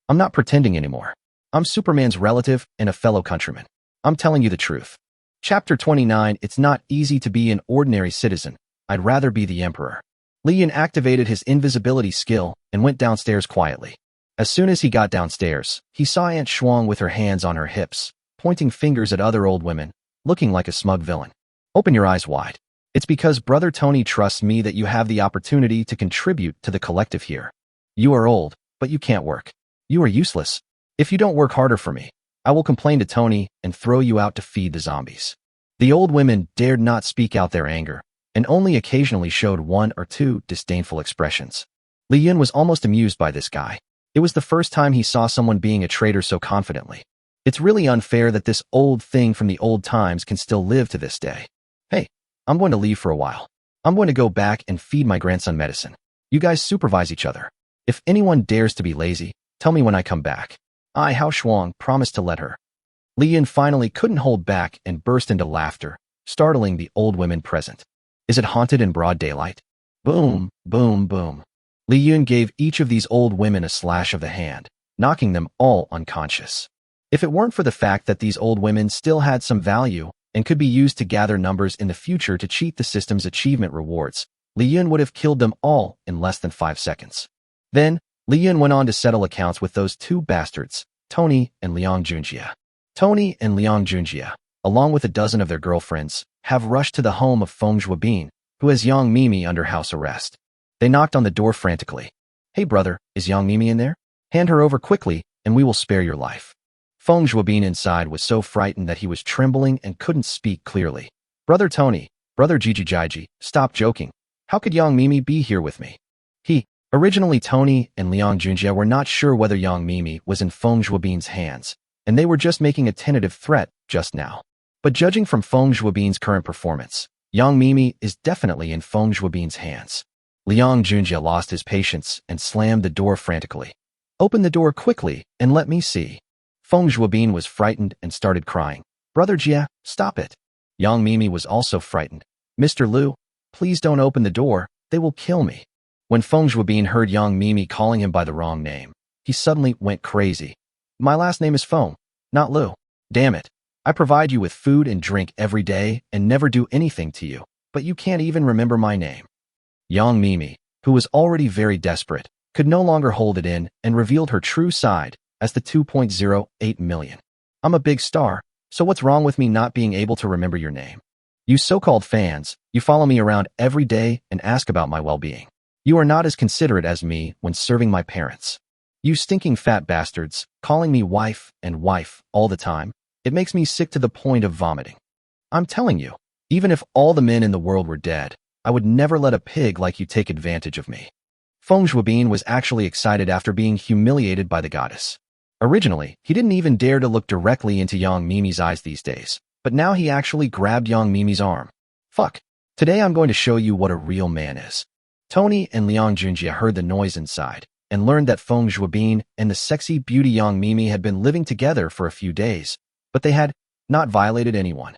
I'm not pretending anymore. I'm Superman's relative and a fellow countryman. I'm telling you the truth. Chapter 29. It's not easy to be an ordinary citizen. I'd rather be the emperor. Li Yun activated his invisibility skill and went downstairs quietly. As soon as he got downstairs, he saw Aunt Shuang with her hands on her hips, pointing fingers at other old women, looking like a smug villain. Open your eyes wide. It's because Brother Tony trusts me that you have the opportunity to contribute to the collective here. You are old, but you can't work. You are useless. If you don't work harder for me, I will complain to Tony and throw you out to feed the zombies. The old women dared not speak out their anger, and only occasionally showed one or two disdainful expressions. Li Yun was almost amused by this guy. It was the first time he saw someone being a traitor so confidently. It's really unfair that this old thing from the old times can still live to this day. Hey, I'm going to leave for a while. I'm going to go back and feed my grandson medicine. You guys supervise each other. If anyone dares to be lazy, tell me when I come back. I, Hao Shuang, promised to let her. Li Yun finally couldn't hold back and burst into laughter, startling the old women present. Is it haunted in broad daylight? Boom, boom, boom. Li Yun gave each of these old women a slash of the hand, knocking them all unconscious. If it weren't for the fact that these old women still had some value and could be used to gather numbers in the future to cheat the system's achievement rewards, Li Yun would have killed them all in less than 5 seconds. Then, Li Yun went on to settle accounts with those two bastards, Tony and Liang Junjie. Tony and Liang Junjie, along with a dozen of their girlfriends, have rushed to the home of Feng Zhuobin, who has Yang Mimi under house arrest. They knocked on the door frantically. Hey brother, is Yang Mimi in there? Hand her over quickly, and we will spare your life. Feng Zhuobin inside was so frightened that he was trembling and couldn't speak clearly. Brother Tony, brother Jiji, stop joking. How could Yang Mimi be here with me? Originally Tony and Liang Junjie were not sure whether Yang Mimi was in Feng Zhuobin's hands, and they were just making a tentative threat just now. But judging from Feng Zhuobin's current performance, Yang Mimi is definitely in Feng Zhuobin's hands. Liang Junjie lost his patience and slammed the door frantically. Open the door quickly and let me see. Feng Zhuobin was frightened and started crying. Brother Jia, stop it. Yang Mimi was also frightened. Mr. Liu, please don't open the door, they will kill me. When Feng Zhuobin heard Yang Mimi calling him by the wrong name, he suddenly went crazy. My last name is Feng, not Liu. Damn it. I provide you with food and drink every day and never do anything to you, but you can't even remember my name. Yang Mimi, who was already very desperate, could no longer hold it in and revealed her true side as the 2.08 million. I'm a big star, so what's wrong with me not being able to remember your name? You so-called fans, you follow me around every day and ask about my well-being. You are not as considerate as me when serving my parents. You stinking fat bastards, calling me wife and wife all the time. It makes me sick to the point of vomiting. I'm telling you, even if all the men in the world were dead, I would never let a pig like you take advantage of me. Feng Zhuobin was actually excited after being humiliated by the goddess. Originally, he didn't even dare to look directly into Yang Mimi's eyes these days, but now he actually grabbed Yang Mimi's arm. Fuck. Today I'm going to show you what a real man is. Tony and Liang Junjie heard the noise inside and learned that Feng Zhuobin and the sexy beauty Yang Mimi had been living together for a few days, but they had not violated anyone.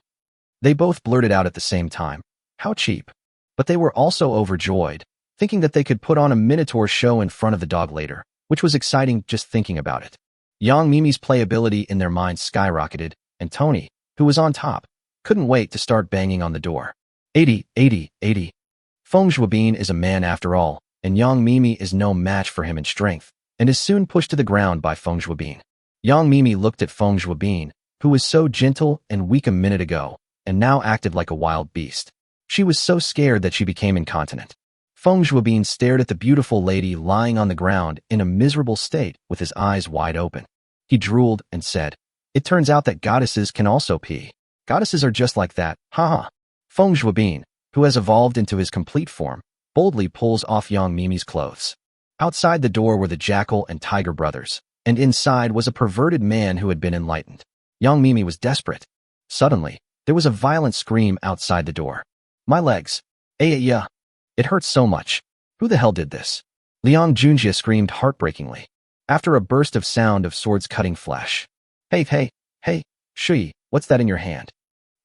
They both blurted out at the same time, how cheap. But they were also overjoyed, thinking that they could put on a Minotaur show in front of the dog later, which was exciting just thinking about it. Yang Mimi's playability in their minds skyrocketed, and Tony, who was on top, couldn't wait to start banging on the door. 80, 80, 80. Feng Zhuobin is a man after all, and Yang Mimi is no match for him in strength, and is soon pushed to the ground by Feng Zhuobin. Yang Mimi looked at Feng Zhuobin, who was so gentle and weak a minute ago, and now acted like a wild beast. She was so scared that she became incontinent. Feng Zhuobin stared at the beautiful lady lying on the ground in a miserable state with his eyes wide open. He drooled and said, It turns out that goddesses can also pee. Goddesses are just like that, haha. Feng Zhuobin, who has evolved into his complete form, boldly pulls off Yang Mimi's clothes. Outside the door were the Jackal and Tiger brothers, and inside was a perverted man who had been enlightened. Yang Mimi was desperate. Suddenly, there was a violent scream outside the door. My legs. Yeah. It hurts so much. Who the hell did this? Liang Junjie screamed heartbreakingly. After a burst of sound of swords cutting flesh. Hey, Shui, what's that in your hand?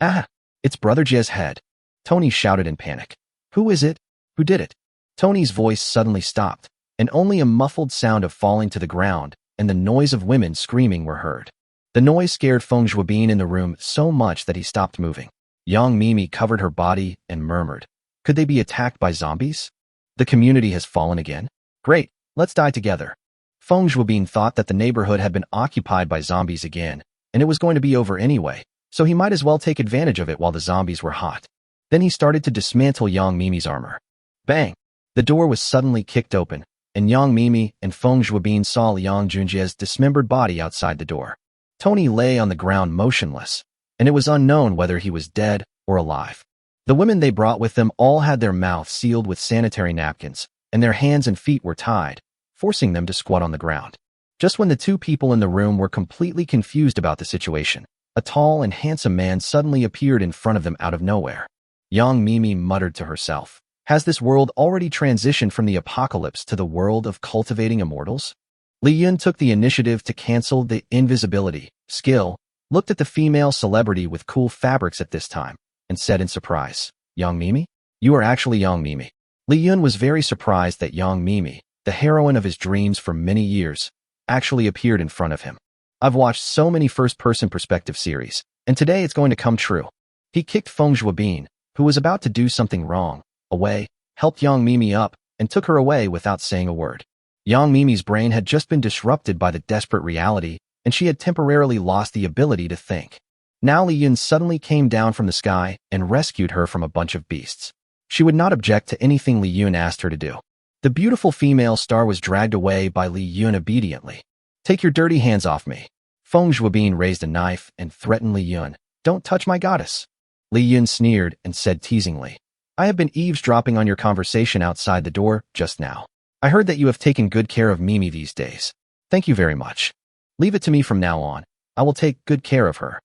Ah, it's Brother Jia's head. Tony shouted in panic. Who is it? Who did it? Tony's voice suddenly stopped, and only a muffled sound of falling to the ground and the noise of women screaming were heard. The noise scared Feng Zhuobin in the room so much that he stopped moving. Yang Mimi covered her body and murmured, Could they be attacked by zombies? The community has fallen again? Great, let's die together. Feng Zhuobin thought that the neighborhood had been occupied by zombies again, and it was going to be over anyway, so he might as well take advantage of it while the zombies were hot. Then he started to dismantle Yang Mimi's armor. Bang! The door was suddenly kicked open, and Yang Mimi and Feng Zhuobin saw Liang Junjie's dismembered body outside the door. Tony lay on the ground motionless, and it was unknown whether he was dead or alive. The women they brought with them all had their mouths sealed with sanitary napkins, and their hands and feet were tied, forcing them to squat on the ground. Just when the two people in the room were completely confused about the situation, a tall and handsome man suddenly appeared in front of them out of nowhere. Yang Mimi muttered to herself, Has this world already transitioned from the apocalypse to the world of cultivating immortals? Li Yun took the initiative to cancel the invisibility skill, looked at the female celebrity with cool fabrics at this time, and said in surprise, Yang Mimi? You are actually Yang Mimi. Li Yun was very surprised that Yang Mimi, the heroine of his dreams for many years, actually appeared in front of him. I've watched so many first-person perspective series, and today it's going to come true. He kicked Feng Zhuobin, who was about to do something wrong, away, helped Yang Mimi up, and took her away without saying a word. Yang Mimi's brain had just been disrupted by the desperate reality, and she had temporarily lost the ability to think. Now Li Yun suddenly came down from the sky and rescued her from a bunch of beasts. She would not object to anything Li Yun asked her to do. The beautiful female star was dragged away by Li Yun obediently. Take your dirty hands off me. Feng Zhuobin raised a knife and threatened Li Yun. Don't touch my goddess. Li Yun sneered and said teasingly, I have been eavesdropping on your conversation outside the door just now. I heard that you have taken good care of Mimi these days. Thank you very much. Leave it to me from now on. I will take good care of her.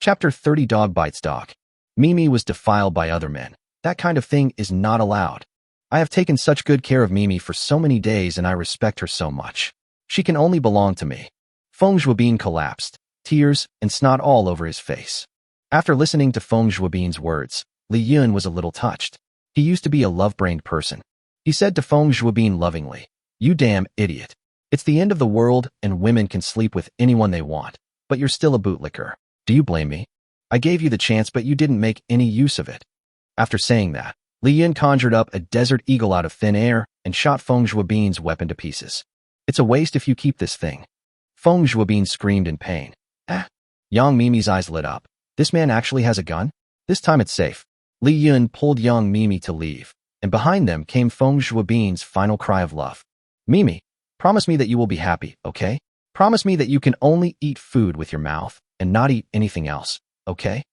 Chapter 30 Dog Bites Dog. Mimi was defiled by other men. That kind of thing is not allowed. I have taken such good care of Mimi for so many days and I respect her so much. She can only belong to me. Feng Zhuobin collapsed, tears and snot all over his face. After listening to Feng Zhuobin's words, Li Yun was a little touched. He used to be a love-brained person. He said to Feng Zhuobin lovingly, "You damn idiot. It's the end of the world and women can sleep with anyone they want, but you're still a bootlicker. Do you blame me? I gave you the chance but you didn't make any use of it." After saying that, Li Yun conjured up a desert eagle out of thin air and shot Feng Zhuobin's weapon to pieces. "It's a waste if you keep this thing." Feng Zhuobin screamed in pain. Ah! Yang Mimi's eyes lit up. This man actually has a gun? This time it's safe. Li Yun pulled Yang Mimi to leave, and behind them came Feng Zhuobin's final cry of love. "Mimi, promise me that you will be happy, okay? Promise me that you can only eat food with your mouth and not eat anything else, okay?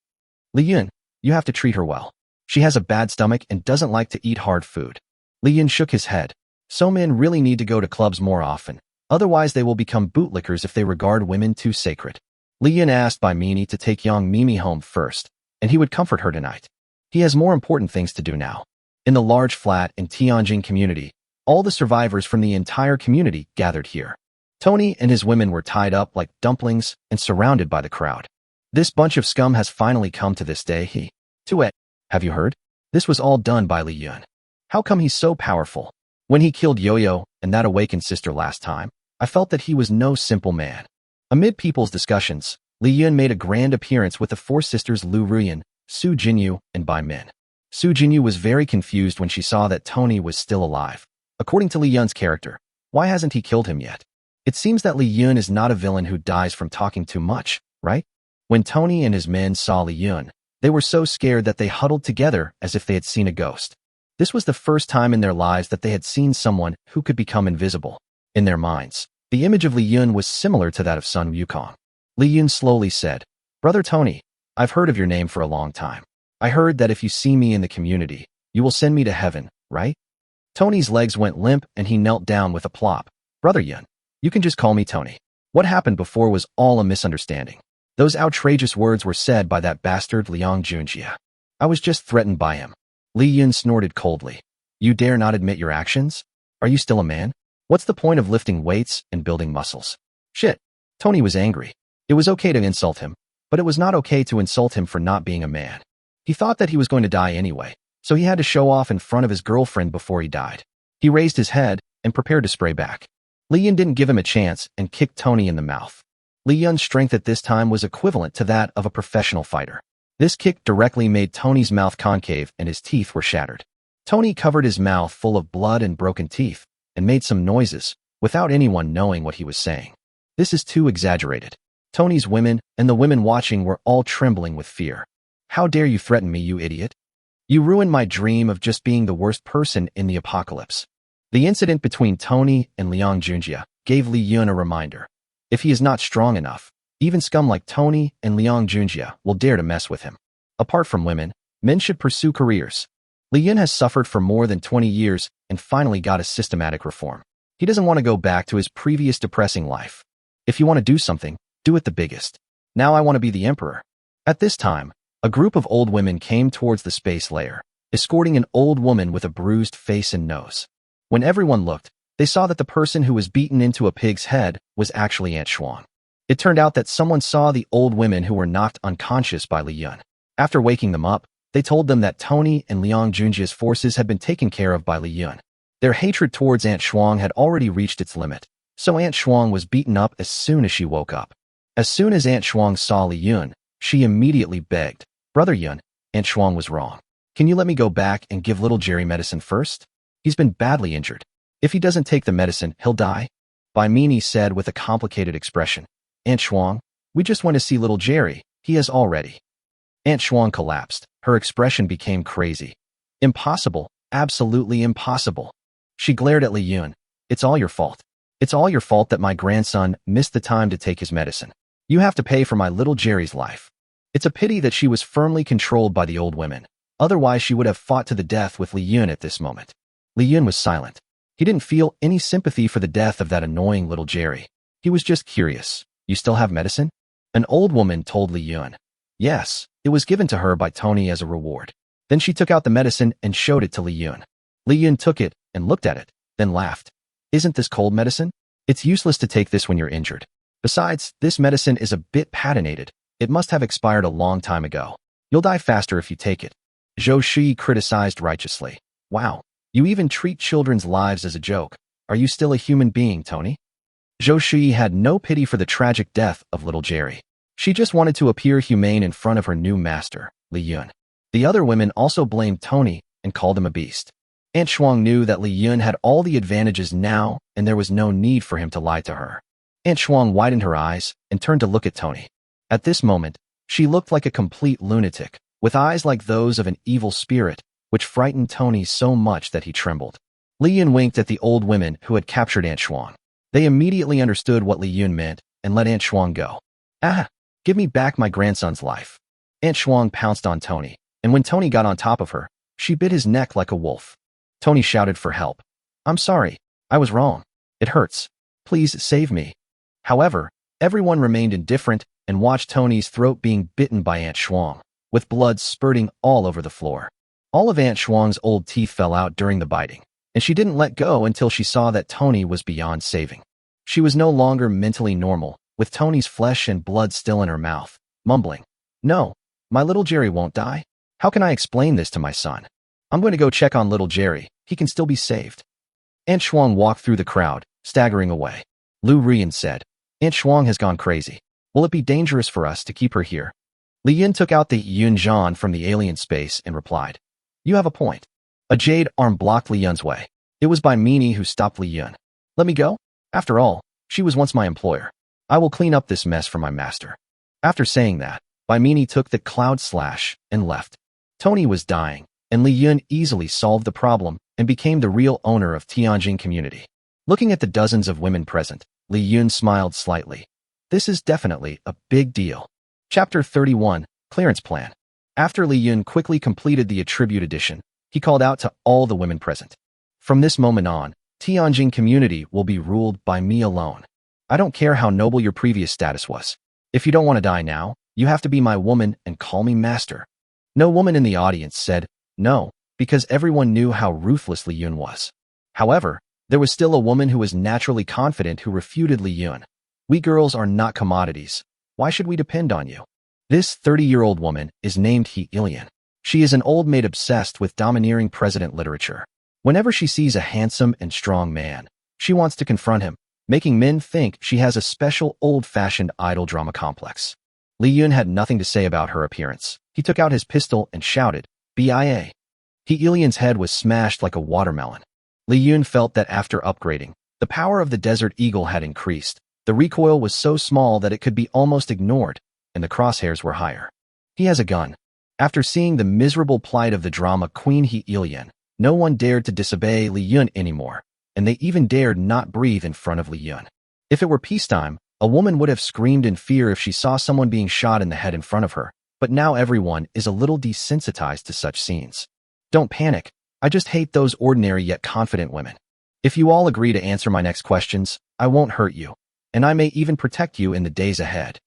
Li Yun, you have to treat her well. She has a bad stomach and doesn't like to eat hard food." Li Yun shook his head. So men really need to go to clubs more often, otherwise they will become bootlickers if they regard women too sacred. Li Yun asked Bai Mini to take Yang Mimi home first, and he would comfort her tonight. He has more important things to do now. In the large flat in Tianjin community, all the survivors from the entire community gathered here. Tony and his women were tied up like dumplings and surrounded by the crowd. This bunch of scum has finally come to this day. Have you heard? This was all done by Li Yun. How come he's so powerful? When he killed Yo-Yo and that awakened sister last time, I felt that he was no simple man. Amid people's discussions, Li Yun made a grand appearance with the four sisters Lu Ruyan, Su Jinyu, and Bai Min. Su Jinyu was very confused when she saw that Tony was still alive. According to Li Yun's character, why hasn't he killed him yet? It seems that Li Yun is not a villain who dies from talking too much, right? When Tony and his men saw Li Yun, they were so scared that they huddled together as if they had seen a ghost. This was the first time in their lives that they had seen someone who could become invisible. In their minds, the image of Li Yun was similar to that of Sun Wukong. Li Yun slowly said, "Brother Tony, I've heard of your name for a long time. I heard that if you see me in the community, you will send me to heaven, right?" Tony's legs went limp and he knelt down with a plop. "Brother Yun, you can just call me Tony. What happened before was all a misunderstanding. Those outrageous words were said by that bastard Liang Junjie. I was just threatened by him." Li Yun snorted coldly. "You dare not admit your actions? Are you still a man? What's the point of lifting weights and building muscles?" Shit. Tony was angry. It was okay to insult him, but it was not okay to insult him for not being a man. He thought that he was going to die anyway, so he had to show off in front of his girlfriend before he died. He raised his head and prepared to spray back. Li Yun didn't give him a chance and kicked Tony in the mouth. Li Yun's strength at this time was equivalent to that of a professional fighter. This kick directly made Tony's mouth concave and his teeth were shattered. Tony covered his mouth full of blood and broken teeth and made some noises without anyone knowing what he was saying. This is too exaggerated. Tony's women and the women watching were all trembling with fear. "How dare you threaten me, you idiot? You ruined my dream of just being the worst person in the apocalypse." The incident between Tony and Liang Junjie gave Li Yun a reminder. If he is not strong enough, even scum like Tony and Liang Junjie will dare to mess with him. Apart from women, men should pursue careers. Li Yun has suffered for more than 20 years and finally got a systematic reform. He doesn't want to go back to his previous depressing life. If you want to do something, do it the biggest. Now I want to be the emperor. At this time, a group of old women came towards the space layer, escorting an old woman with a bruised face and nose. When everyone looked, they saw that the person who was beaten into a pig's head was actually Aunt Shuang. It turned out that someone saw the old women who were knocked unconscious by Li Yun. After waking them up, they told them that Tony and Liang Junjie's forces had been taken care of by Li Yun. Their hatred towards Aunt Shuang had already reached its limit, so Aunt Shuang was beaten up as soon as she woke up. As soon as Aunt Shuang saw Li Yun, she immediately begged, "Brother Yun, Aunt Shuang was wrong. Can you let me go back and give little Jerry medicine first? He's been badly injured. If he doesn't take the medicine, he'll die." Bai Mini said with a complicated expression, "Aunt Shuang, we just want to see little Jerry. He is all ready." Aunt Shuang collapsed. Her expression became crazy. "Impossible, absolutely impossible." She glared at Li Yun. "It's all your fault. It's all your fault that my grandson missed the time to take his medicine. You have to pay for my little Jerry's life." It's a pity that she was firmly controlled by the old women. Otherwise, she would have fought to the death with Li Yun at this moment. Li Yun was silent. He didn't feel any sympathy for the death of that annoying little Jerry. He was just curious. "You still have medicine?" An old woman told Li Yun. "Yes, it was given to her by Tony as a reward." Then she took out the medicine and showed it to Li Yun. Li Yun took it and looked at it, then laughed. Isn't this cold medicine? It's useless to take this when you're injured. Besides, this medicine is a bit patinated. It must have expired a long time ago. You'll die faster if you take it. Zhou Shi criticized righteously. Wow, you even treat children's lives as a joke. Are you still a human being, Tony? Zhou Shi had no pity for the tragic death of little Jerry. She just wanted to appear humane in front of her new master, Li Yun. The other women also blamed Tony and called him a beast. Aunt Shuang knew that Li Yun had all the advantages now, and there was no need for him to lie to her. Aunt Shuang widened her eyes and turned to look at Tony. At this moment, she looked like a complete lunatic, with eyes like those of an evil spirit, which frightened Tony so much that he trembled. Li Yun winked at the old women who had captured Aunt Shuang. They immediately understood what Li Yun meant and let Aunt Shuang go. Ah, give me back my grandson's life. Aunt Shuang pounced on Tony, and when Tony got on top of her, she bit his neck like a wolf. Tony shouted for help. I'm sorry, I was wrong. It hurts. Please save me. However, everyone remained indifferent and watched Tony's throat being bitten by Aunt Shuang, with blood spurting all over the floor. All of Aunt Shuang's old teeth fell out during the biting, and she didn't let go until she saw that Tony was beyond saving. She was no longer mentally normal, with Tony's flesh and blood still in her mouth, mumbling, No, my little Jerry won't die. How can I explain this to my son? I'm going to go check on little Jerry. He can still be saved. Aunt Shuang walked through the crowd, staggering away. Lu Rian said, Aunt Shuang has gone crazy. Will it be dangerous for us to keep her here? Li Yun took out the Yun Zhan from the alien space and replied, You have a point. A jade arm blocked Li Yun's way. It was Bai Mini who stopped Li Yun. Let me go? After all, she was once my employer. I will clean up this mess for my master. After saying that, Bai Mini took the cloud slash and left. Tony was dying, and Li Yun easily solved the problem and became the real owner of Tianjin community. Looking at the dozens of women present, Li Yun smiled slightly. This is definitely a big deal. Chapter 31, Clearance Plan. After Li Yun quickly completed the attribute addition, he called out to all the women present. From this moment on, Tianjin community will be ruled by me alone. I don't care how noble your previous status was. If you don't want to die now, you have to be my woman and call me master. No woman in the audience said no, because everyone knew how ruthless Li Yun was. However, there was still a woman who was naturally confident who refuted Li Yun. We girls are not commodities. Why should we depend on you? This 30-year-old woman is named He Ilian. She is an old maid obsessed with domineering president literature. Whenever she sees a handsome and strong man, she wants to confront him, making men think she has a special old-fashioned idol drama complex. Li Yun had nothing to say about her appearance. He took out his pistol and shouted, BIA. He Ilian's head was smashed like a watermelon. Li Yun felt that after upgrading, the power of the Desert Eagle had increased. The recoil was so small that it could be almost ignored, and the crosshairs were higher. He has a gun. After seeing the miserable plight of the drama queen He Ilian, no one dared to disobey Li Yun anymore, and they even dared not breathe in front of Li Yun. If it were peacetime, a woman would have screamed in fear if she saw someone being shot in the head in front of her, but now everyone is a little desensitized to such scenes. Don't panic. I just hate those ordinary yet confident women. If you all agree to answer my next questions, I won't hurt you, and I may even protect you in the days ahead.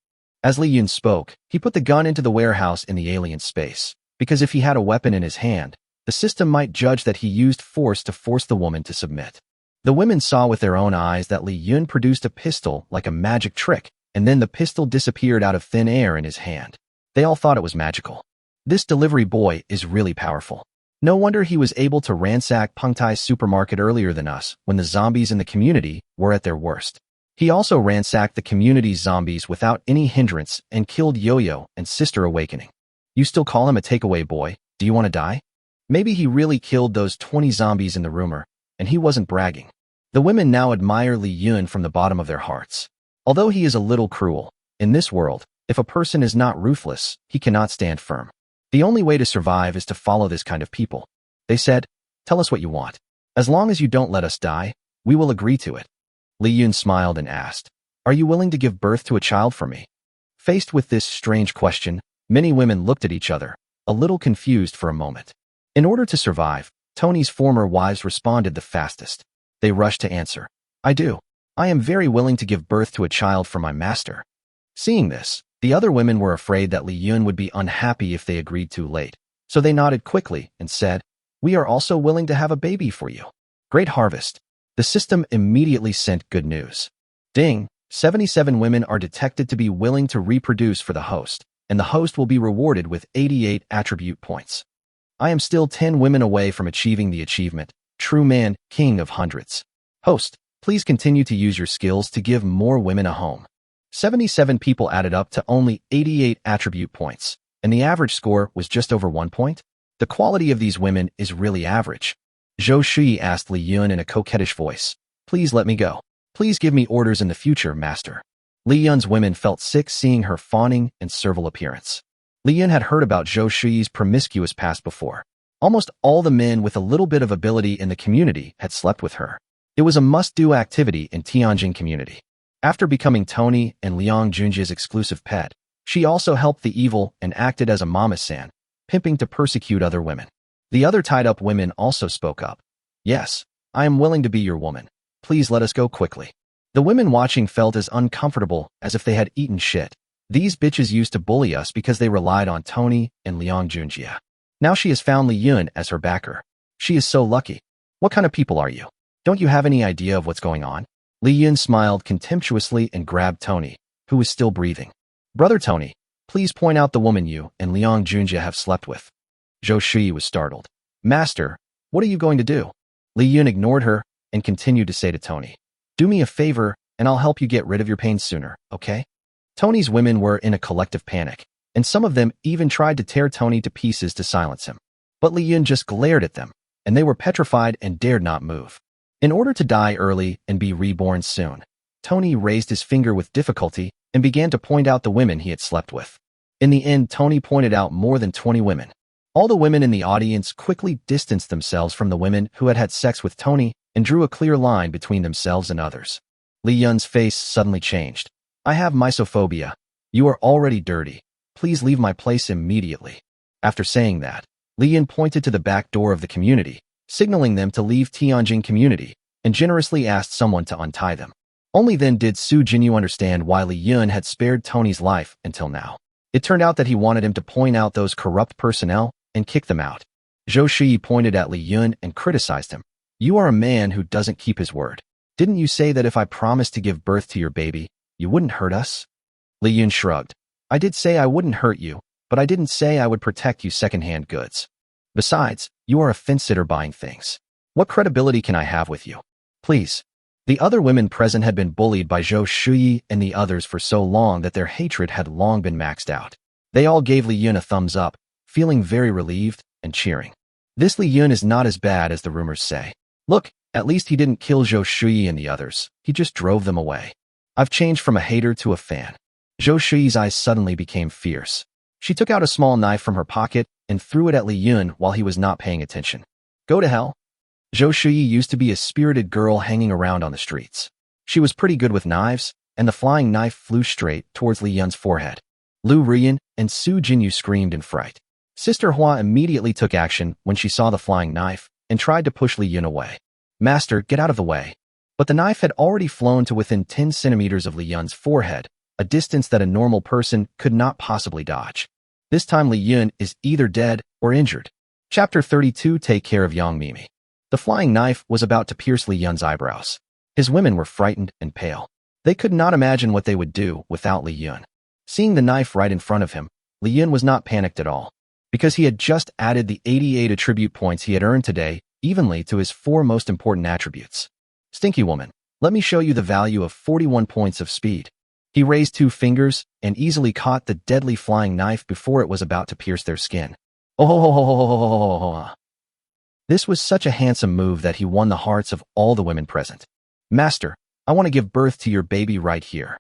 As Li Yun spoke, he put the gun into the warehouse in the alien space, because if he had a weapon in his hand, the system might judge that he used force to force the woman to submit. The women saw with their own eyes that Li Yun produced a pistol like a magic trick, and then the pistol disappeared out of thin air in his hand. They all thought it was magical. This delivery boy is really powerful. No wonder he was able to ransack Pengtai's supermarket earlier than us when the zombies in the community were at their worst. He also ransacked the community's zombies without any hindrance and killed Yo-Yo and Sister Awakening. You still call him a takeaway boy? Do you want to die? Maybe he really killed those 20 zombies in the rumor, and he wasn't bragging. The women now admire Li Yun from the bottom of their hearts. Although he is a little cruel, in this world, if a person is not ruthless, he cannot stand firm. The only way to survive is to follow this kind of people. They said, Tell us what you want. As long as you don't let us die, we will agree to it. Li Yun smiled and asked, Are you willing to give birth to a child for me? Faced with this strange question, many women looked at each other, a little confused for a moment. In order to survive, Tony's former wives responded the fastest. They rushed to answer, I do. I am very willing to give birth to a child for my master. Seeing this, the other women were afraid that Li Yun would be unhappy if they agreed too late, so they nodded quickly and said, We are also willing to have a baby for you. Great harvest. The system immediately sent good news. Ding, 77 women are detected to be willing to reproduce for the host, and the host will be rewarded with 88 attribute points. I am still 10 women away from achieving the achievement, True Man, King of Hundreds. Host, please continue to use your skills to give more women a home. 77 people added up to only 88 attribute points, and the average score was just over 1 point. The quality of these women is really average. Zhou Shui asked Li Yun in a coquettish voice, "Please let me go. Please give me orders in the future, master." Li Yun's women felt sick seeing her fawning and servile appearance. Li Yun had heard about Zhou Shui's promiscuous past before. Almost all the men with a little bit of ability in the community had slept with her. It was a must-do activity in Tianjin community. After becoming Tony and Liang Junjia's exclusive pet, she also helped the evil and acted as a mama-san, pimping to persecute other women. The other tied-up women also spoke up. "Yes, I am willing to be your woman. Please let us go quickly." The women watching felt as uncomfortable as if they had eaten shit. These bitches used to bully us because they relied on Tony and Liang Junjia. Now she has found Li Yun as her backer. She is so lucky. What kind of people are you? Don't you have any idea of what's going on? Li Yun smiled contemptuously and grabbed Tony, who was still breathing. "Brother Tony, please point out the woman you and Liang Junjia have slept with." Zhou Shui was startled. "Master, what are you going to do?" Li Yun ignored her and continued to say to Tony, "Do me a favor and I'll help you get rid of your pain sooner, okay?" Tony's women were in a collective panic, and some of them even tried to tear Tony to pieces to silence him. But Li Yun just glared at them, and they were petrified and dared not move. In order to die early and be reborn soon, Tony raised his finger with difficulty and began to point out the women he had slept with. In the end, Tony pointed out more than 20 women. All the women in the audience quickly distanced themselves from the women who had had sex with Tony and drew a clear line between themselves and others. Li Yun's face suddenly changed. "I have mysophobia. You are already dirty. Please leave my place immediately." After saying that, Li Yun pointed to the back door of the community, signaling them to leave Tianjin community, and generously asked someone to untie them. Only then did Su Jinyu understand why Li Yun had spared Tony's life until now. It turned out that he wanted him to point out those corrupt personnel and kick them out. Zhou Shi pointed at Li Yun and criticized him. "You are a man who doesn't keep his word. Didn't you say that if I promised to give birth to your baby, you wouldn't hurt us?" Li Yun shrugged. "I did say I wouldn't hurt you, but I didn't say I would protect you second-hand goods. Besides, you are a fence-sitter buying things. What credibility can I have with you? Please." The other women present had been bullied by Zhou Shuyi and the others for so long that their hatred had long been maxed out. They all gave Li Yun a thumbs up, feeling very relieved and cheering. This Li Yun is not as bad as the rumors say. Look, at least he didn't kill Zhou Shuyi and the others. He just drove them away. I've changed from a hater to a fan. Zhou Shuyi's eyes suddenly became fierce. She took out a small knife from her pocket and threw it at Li Yun while he was not paying attention. "Go to hell." Zhou Shuyi used to be a spirited girl hanging around on the streets. She was pretty good with knives, and the flying knife flew straight towards Li Yun's forehead. Lu Rian and Su Jinyu screamed in fright. Sister Hua immediately took action when she saw the flying knife and tried to push Li Yun away. "Master, get out of the way." But the knife had already flown to within 10 centimeters of Li Yun's forehead, a distance that a normal person could not possibly dodge. This time Li Yun is either dead or injured. Chapter 32. Take care of Yang Mimi. The flying knife was about to pierce Li Yun's eyebrows. His women were frightened and pale. They could not imagine what they would do without Li Yun. Seeing the knife right in front of him, Li Yun was not panicked at all, because he had just added the 88 attribute points he had earned today evenly to his 4 most important attributes. "Stinky woman, let me show you the value of 41 points of speed." He raised 2 fingers and easily caught the deadly flying knife before it was about to pierce their skin. Oh ho ho ho ho ho ho ho ho. This was such a handsome move that he won the hearts of all the women present. "Master, I want to give birth to your baby right here."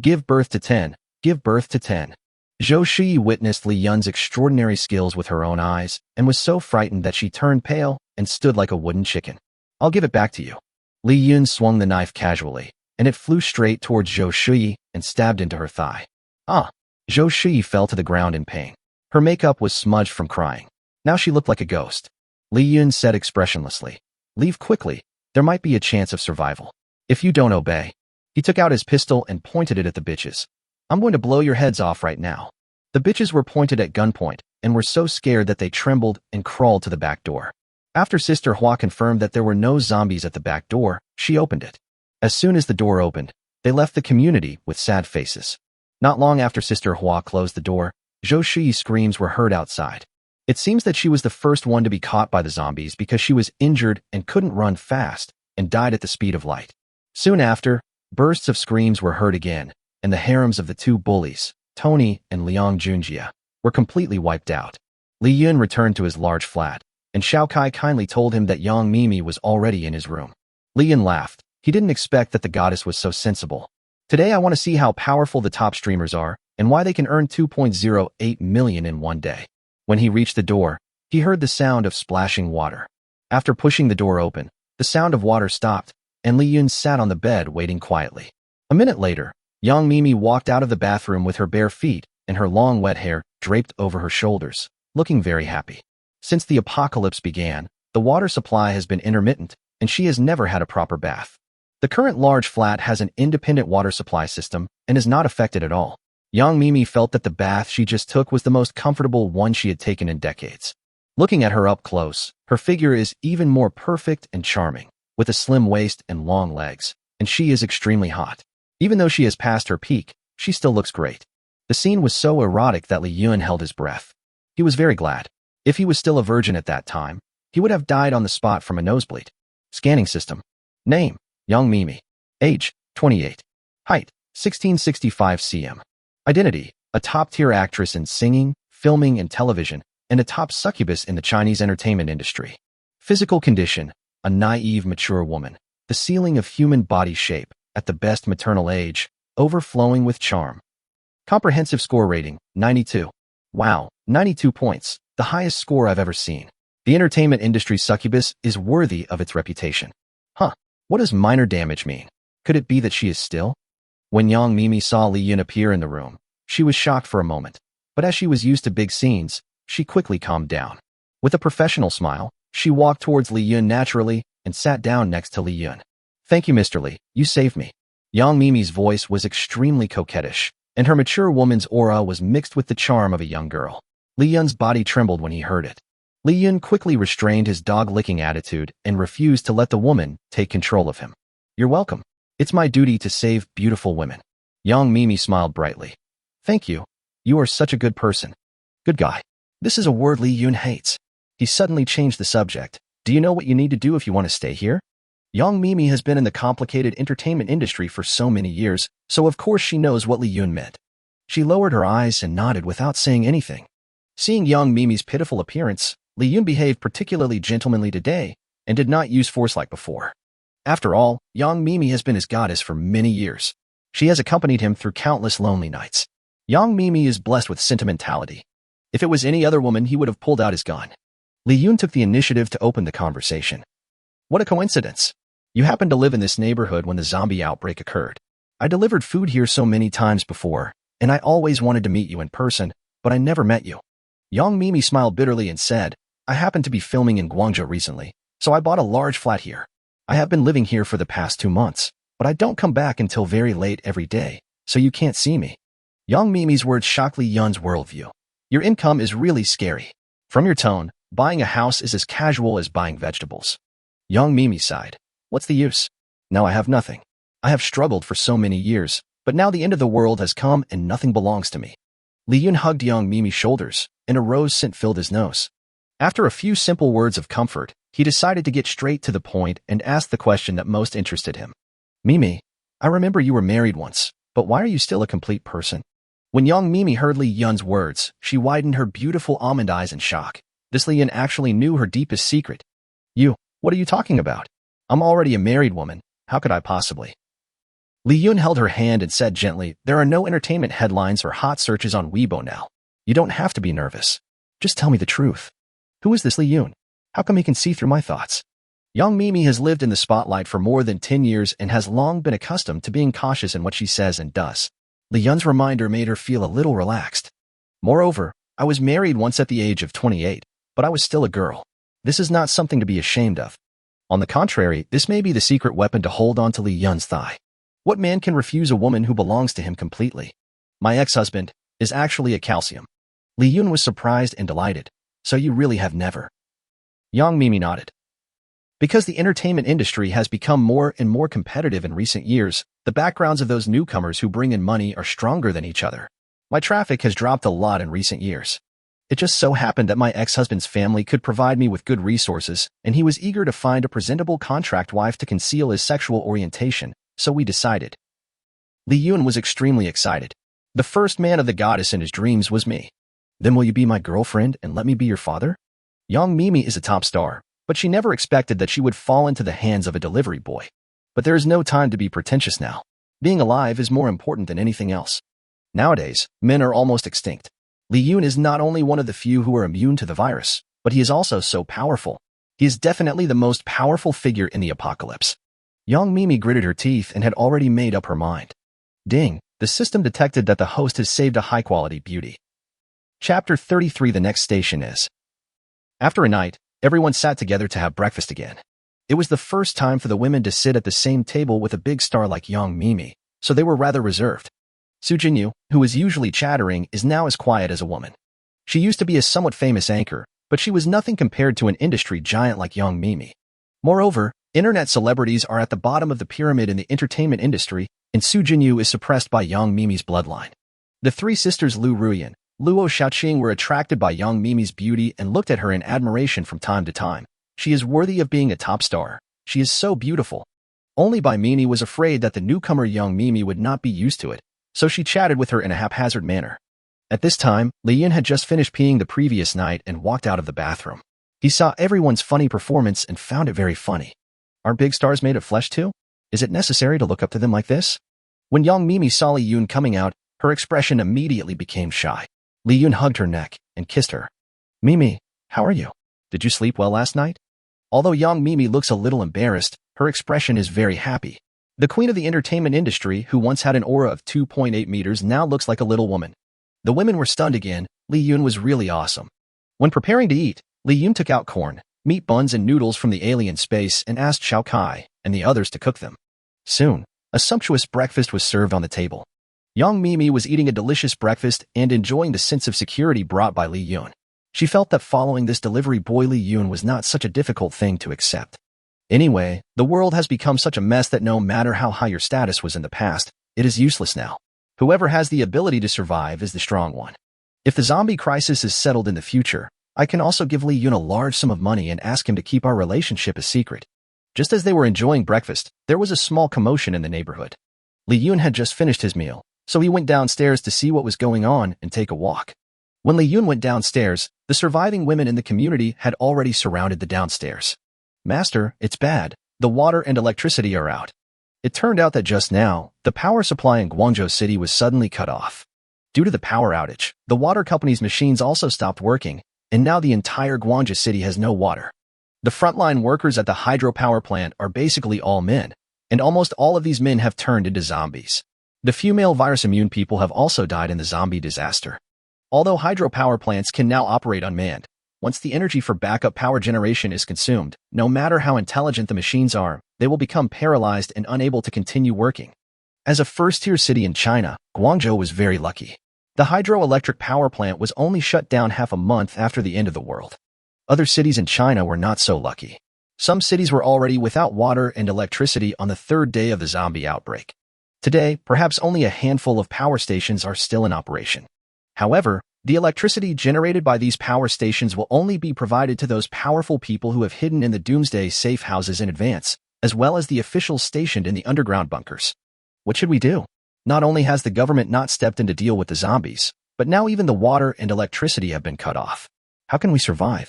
"Give birth to 10. Give birth to 10. Zhou Shi witnessed Li Yun's extraordinary skills with her own eyes and was so frightened that she turned pale and stood like a wooden chicken. "I'll give it back to you." Li Yun swung the knife casually, and it flew straight towards Zhou Shi and stabbed into her thigh. Ah! Zhou Shi fell to the ground in pain. Her makeup was smudged from crying. Now she looked like a ghost. Li Yun said expressionlessly, "Leave quickly. There might be a chance of survival. If you don't obey." He took out his pistol and pointed it at the bitches. "I'm going to blow your heads off right now." The bitches were pointed at gunpoint and were so scared that they trembled and crawled to the back door. After Sister Hua confirmed that there were no zombies at the back door, she opened it. As soon as the door opened, they left the community with sad faces. Not long after Sister Hua closed the door, Zhou Shi's screams were heard outside. It seems that she was the first one to be caught by the zombies because she was injured and couldn't run fast and died at the speed of light. Soon after, bursts of screams were heard again, and the harems of the two bullies, Tony and Liang Junjia, were completely wiped out. Li Yun returned to his large flat, and Xiao Kai kindly told him that Yang Mimi was already in his room. Li Yun laughed. He didn't expect that the goddess was so sensible. Today I want to see how powerful the top streamers are and why they can earn 2.08 million in one day. When he reached the door, he heard the sound of splashing water. After pushing the door open, the sound of water stopped, and Li Yun sat on the bed waiting quietly. A minute later, Yang Mimi walked out of the bathroom with her bare feet and her long wet hair draped over her shoulders, looking very happy. Since the apocalypse began, the water supply has been intermittent, and she has never had a proper bath. The current large flat has an independent water supply system and is not affected at all. Yang Mimi felt that the bath she just took was the most comfortable one she had taken in decades. Looking at her up close, her figure is even more perfect and charming, with a slim waist and long legs, and she is extremely hot. Even though she has passed her peak, she still looks great. The scene was so erotic that Li Yun held his breath. He was very glad. If he was still a virgin at that time, he would have died on the spot from a nosebleed. Scanning system. Name: Yang Mimi. Age: 28. Height: 1665 cm. Identity: a top-tier actress in singing, filming, and television, and a top succubus in the Chinese entertainment industry. Physical condition: a naive, mature woman. The ceiling of human body shape, at the best maternal age, overflowing with charm. Comprehensive score rating: 92. Wow, 92 points, the highest score I've ever seen. The entertainment industry succubus is worthy of its reputation. Huh, what does minor damage mean? Could it be that she is still? When Yang Mimi saw Li Yun appear in the room, she was shocked for a moment, but as she was used to big scenes, she quickly calmed down. With a professional smile, she walked towards Li Yun naturally and sat down next to Li Yun. Thank you, Mr. Li, you saved me. Yang Mimi's voice was extremely coquettish, and her mature woman's aura was mixed with the charm of a young girl. Li Yun's body trembled when he heard it. Li Yun quickly restrained his dog-licking attitude and refused to let the woman take control of him. You're welcome. It's my duty to save beautiful women. Yang Mimi smiled brightly. Thank you. You are such a good person. Good guy. This is a word Li Yun hates. He suddenly changed the subject. Do you know what you need to do if you want to stay here? Yang Mimi has been in the complicated entertainment industry for so many years, so of course she knows what Li Yun meant. She lowered her eyes and nodded without saying anything. Seeing Yang Mimi's pitiful appearance, Li Yun behaved particularly gentlemanly today and did not use force like before. After all, Yang Mimi has been his goddess for many years. She has accompanied him through countless lonely nights. Yang Mimi is blessed with sentimentality. If it was any other woman, he would have pulled out his gun. Li Yun took the initiative to open the conversation. What a coincidence. You happened to live in this neighborhood when the zombie outbreak occurred. I delivered food here so many times before, and I always wanted to meet you in person, but I never met you. Yang Mimi smiled bitterly and said, I happened to be filming in Guangzhou recently, so I bought a large flat here. I have been living here for the past 2 months, but I don't come back until very late every day, so you can't see me. Yang Mimi's words shocked Li Yun's worldview. Your income is really scary. From your tone, buying a house is as casual as buying vegetables. Yang Mimi sighed. What's the use? Now I have nothing. I have struggled for so many years, but now the end of the world has come and nothing belongs to me. Li Yun hugged Yang Mimi's shoulders, and a rose scent filled his nose. After a few simple words of comfort, he decided to get straight to the point and ask the question that most interested him. Mimi, I remember you were married once, but why are you still a complete person? When Yang Mimi heard Li Yun's words, she widened her beautiful almond eyes in shock. This Li Yun actually knew her deepest secret. What are you talking about? I'm already a married woman. How could I possibly? Li Yun held her hand and said gently, there are no entertainment headlines or hot searches on Weibo now. You don't have to be nervous. Just tell me the truth. Who is this Li Yun? How come he can see through my thoughts? Yang Mimi has lived in the spotlight for more than 10 years and has long been accustomed to being cautious in what she says and does. Li Yun's reminder made her feel a little relaxed. Moreover, I was married once at the age of 28, but I was still a girl. This is not something to be ashamed of. On the contrary, this may be the secret weapon to hold on to Li Yun's thigh. What man can refuse a woman who belongs to him completely? My ex-husband is actually a calcium. Li Yun was surprised and delighted. So you really have never. Yang Mimi nodded. Because the entertainment industry has become more and more competitive in recent years, the backgrounds of those newcomers who bring in money are stronger than each other. My traffic has dropped a lot in recent years. It just so happened that my ex-husband's family could provide me with good resources, and he was eager to find a presentable contract wife to conceal his sexual orientation, so we decided. Li Yun was extremely excited. The first man of the goddess in his dreams was me. Then will you be my girlfriend and let me be your father? Yang Mimi is a top star, but she never expected that she would fall into the hands of a delivery boy. But there is no time to be pretentious now. Being alive is more important than anything else. Nowadays, men are almost extinct. Li Yun is not only one of the few who are immune to the virus, but he is also so powerful. He is definitely the most powerful figure in the apocalypse. Yang Mimi gritted her teeth and had already made up her mind. Ding, the system detected that the host has saved a high-quality beauty. Chapter 33. The next station is. After a night, everyone sat together to have breakfast again. It was the first time for the women to sit at the same table with a big star like Yang Mimi, so they were rather reserved. Su Jinyu, who was usually chattering, is now as quiet as a woman. She used to be a somewhat famous anchor, but she was nothing compared to an industry giant like Yang Mimi. Moreover, internet celebrities are at the bottom of the pyramid in the entertainment industry, and Su Jinyu is suppressed by Yang Mimi's bloodline. The three sisters Lu Ruyan, Luo Xiaoqing were attracted by Yang Mimi's beauty and looked at her in admiration from time to time. She is worthy of being a top star. She is so beautiful. Only Bai Mimi was afraid that the newcomer Yang Mimi would not be used to it, so she chatted with her in a haphazard manner. At this time, Li Yun had just finished peeing the previous night and walked out of the bathroom. He saw everyone's funny performance and found it very funny. Are big stars made of flesh too? Is it necessary to look up to them like this? When Yang Mimi saw Li Yun coming out, her expression immediately became shy. Li Yun hugged her neck and kissed her. Mimi, how are you? Did you sleep well last night? Although Yang Mimi looks a little embarrassed, her expression is very happy. The queen of the entertainment industry, who once had an aura of 2.8 meters, now looks like a little woman. The women were stunned again. Li Yun was really awesome. When preparing to eat, Li Yun took out corn, meat buns and noodles from the alien space and asked Xiao Kai and the others to cook them. Soon, a sumptuous breakfast was served on the table. Yang Mimi was eating a delicious breakfast and enjoying the sense of security brought by Li Yun. She felt that following this delivery boy Li Yun was not such a difficult thing to accept. Anyway, the world has become such a mess that no matter how high your status was in the past, it is useless now. Whoever has the ability to survive is the strong one. If the zombie crisis is settled in the future, I can also give Li Yun a large sum of money and ask him to keep our relationship a secret. Just as they were enjoying breakfast, there was a small commotion in the neighborhood. Li Yun had just finished his meal, so he went downstairs to see what was going on and take a walk. When Li Yun went downstairs, the surviving women in the community had already surrounded the downstairs. Master, it's bad. The water and electricity are out. It turned out that just now, the power supply in Guangzhou City was suddenly cut off. Due to the power outage, the water company's machines also stopped working, and now the entire Guangzhou City has no water. The frontline workers at the hydropower plant are basically all men, and almost all of these men have turned into zombies. The few male virus-immune people have also died in the zombie disaster. Although hydropower plants can now operate unmanned, once the energy for backup power generation is consumed, no matter how intelligent the machines are, they will become paralyzed and unable to continue working. As a first-tier city in China, Guangzhou was very lucky. The hydroelectric power plant was only shut down half a month after the end of the world. Other cities in China were not so lucky. Some cities were already without water and electricity on the third day of the zombie outbreak. Today, perhaps only a handful of power stations are still in operation. However, the electricity generated by these power stations will only be provided to those powerful people who have hidden in the doomsday safe houses in advance, as well as the officials stationed in the underground bunkers. What should we do? Not only has the government not stepped in to deal with the zombies, but now even the water and electricity have been cut off. How can we survive?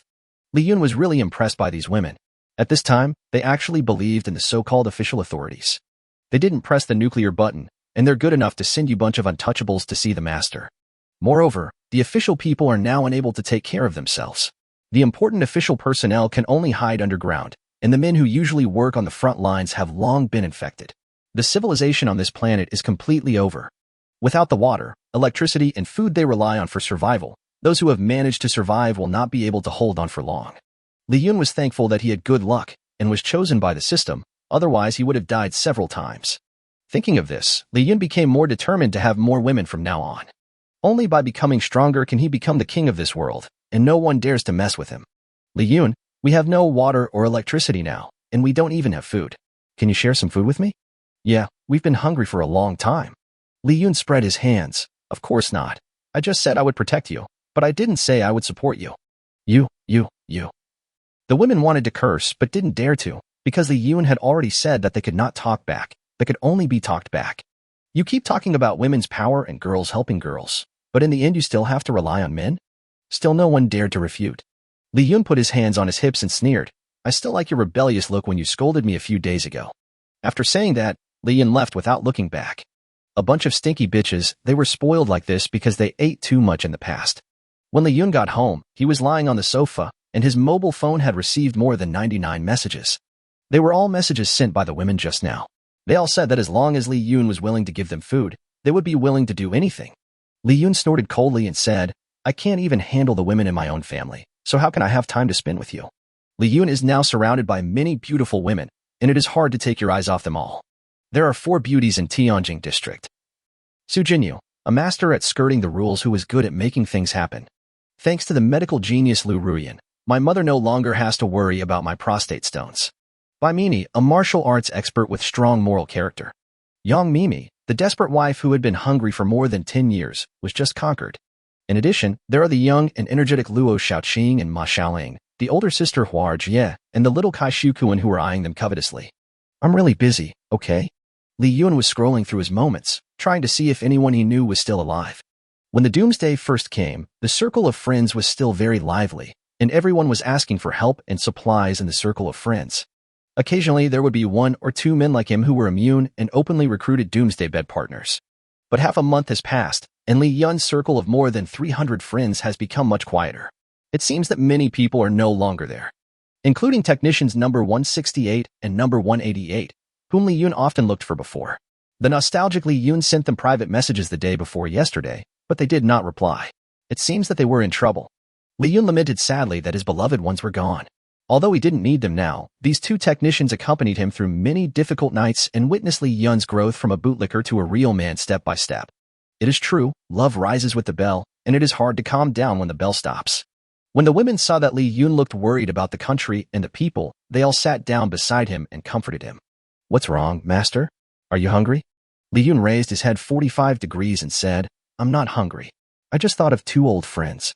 Li Yun was really impressed by these women. At this time, they actually believed in the so-called official authorities. They didn't press the nuclear button, and they're good enough to send you a bunch of untouchables to see the master. Moreover, the official people are now unable to take care of themselves. The important official personnel can only hide underground, and the men who usually work on the front lines have long been infected. The civilization on this planet is completely over. Without the water, electricity, and food they rely on for survival, those who have managed to survive will not be able to hold on for long. Li Yun was thankful that he had good luck and was chosen by the system, otherwise he would have died several times. Thinking of this, Li Yun became more determined to have more women from now on. Only by becoming stronger can he become the king of this world, and no one dares to mess with him. Li Yun, We have no water or electricity now, and we don't even have food. Can you share some food with me? Yeah, we've been hungry for a long time. Li Yun spread his hands. Of course not. I just said I would protect you, but I didn't say I would support you. You. The women wanted to curse, but didn't dare to, because Li Yun had already said that they could not talk back. They could only be talked back. You keep talking about women's power and girls helping girls, but in the end you still have to rely on men? Still no one dared to refute. Li Yun put his hands on his hips and sneered. I still like your rebellious look when you scolded me a few days ago. After saying that, Li Yun left without looking back. A bunch of stinky bitches, they were spoiled like this because they ate too much in the past. When Li Yun got home, he was lying on the sofa, and his mobile phone had received more than 99 messages. They were all messages sent by the women just now. They all said that as long as Li Yun was willing to give them food, they would be willing to do anything. Li Yun snorted coldly and said, I can't even handle the women in my own family, so how can I have time to spend with you? Li Yun is now surrounded by many beautiful women, and it is hard to take your eyes off them all. There are 4 beauties in Tianjin district. Su Jinyu, a master at skirting the rules who is good at making things happen. Thanks to the medical genius Lu Ruyan, my mother no longer has to worry about my prostate stones. Bai Mimi, a martial arts expert with strong moral character. Yang Mimi, the desperate wife who had been hungry for more than 10 years, was just conquered. In addition, there are the young and energetic Luo Xiaoqing and Ma Xiaoling, the older sister Hua Jie, and the little Kai Shukuan who were eyeing them covetously. I'm really busy, okay? Li Yun was scrolling through his moments, trying to see if anyone he knew was still alive. When the doomsday first came, the circle of friends was still very lively, and everyone was asking for help and supplies in the circle of friends. Occasionally, there would be 1 or 2 men like him who were immune and openly recruited doomsday bed partners. But half a month has passed, and Li Yun's circle of more than 300 friends has become much quieter. It seems that many people are no longer there, including technicians number 168 and number 188, whom Li Yun often looked for before. The nostalgic Li Yun sent them private messages the day before yesterday, but they did not reply. It seems that they were in trouble. Li Yun lamented sadly that his beloved ones were gone. Although he didn't need them now, these 2 technicians accompanied him through many difficult nights and witnessed Li Yun's growth from a bootlicker to a real man step by step. It is true, love rises with the bell, and it is hard to calm down when the bell stops. When the women saw that Li Yun looked worried about the country and the people, they all sat down beside him and comforted him. What's wrong, master? Are you hungry? Li Yun raised his head 45 degrees and said, I'm not hungry. I just thought of 2 old friends.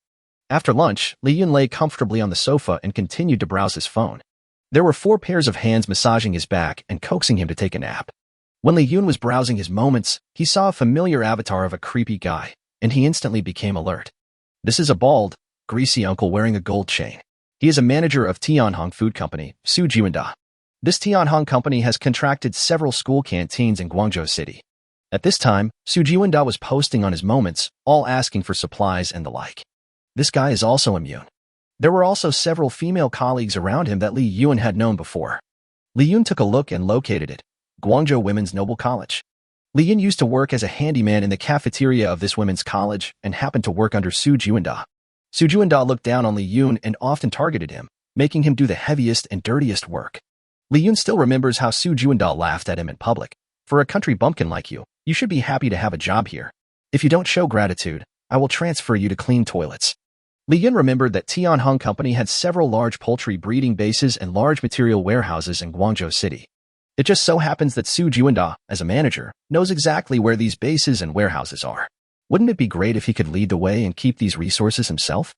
After lunch, Li Yun lay comfortably on the sofa and continued to browse his phone. There were 4 pairs of hands massaging his back and coaxing him to take a nap. When Li Yun was browsing his moments, he saw a familiar avatar of a creepy guy, and he instantly became alert. This is a bald, greasy uncle wearing a gold chain. He is a manager of Tianhong Food Company, Su Jiwenda. This Tianhong company has contracted several school canteens in Guangzhou City. At this time, Su Jiwenda was posting on his moments, all asking for supplies and the like. This guy is also immune. There were also several female colleagues around him that Li Yun had known before. Li Yun took a look and located it. Guangzhou Women's Noble College. Li Yun used to work as a handyman in the cafeteria of this women's college and happened to work under Su Jiwenda. Su Jiwenda looked down on Li Yun and often targeted him, making him do the heaviest and dirtiest work. Li Yun still remembers how Su Jiwenda laughed at him in public. For a country bumpkin like you, you should be happy to have a job here. If you don't show gratitude, I will transfer you to clean toilets. Li Yun remembered that Tianhong Company had several large poultry breeding bases and large material warehouses in Guangzhou City. It just so happens that Su Jiwenda, as a manager, knows exactly where these bases and warehouses are. Wouldn't it be great if he could lead the way and keep these resources himself?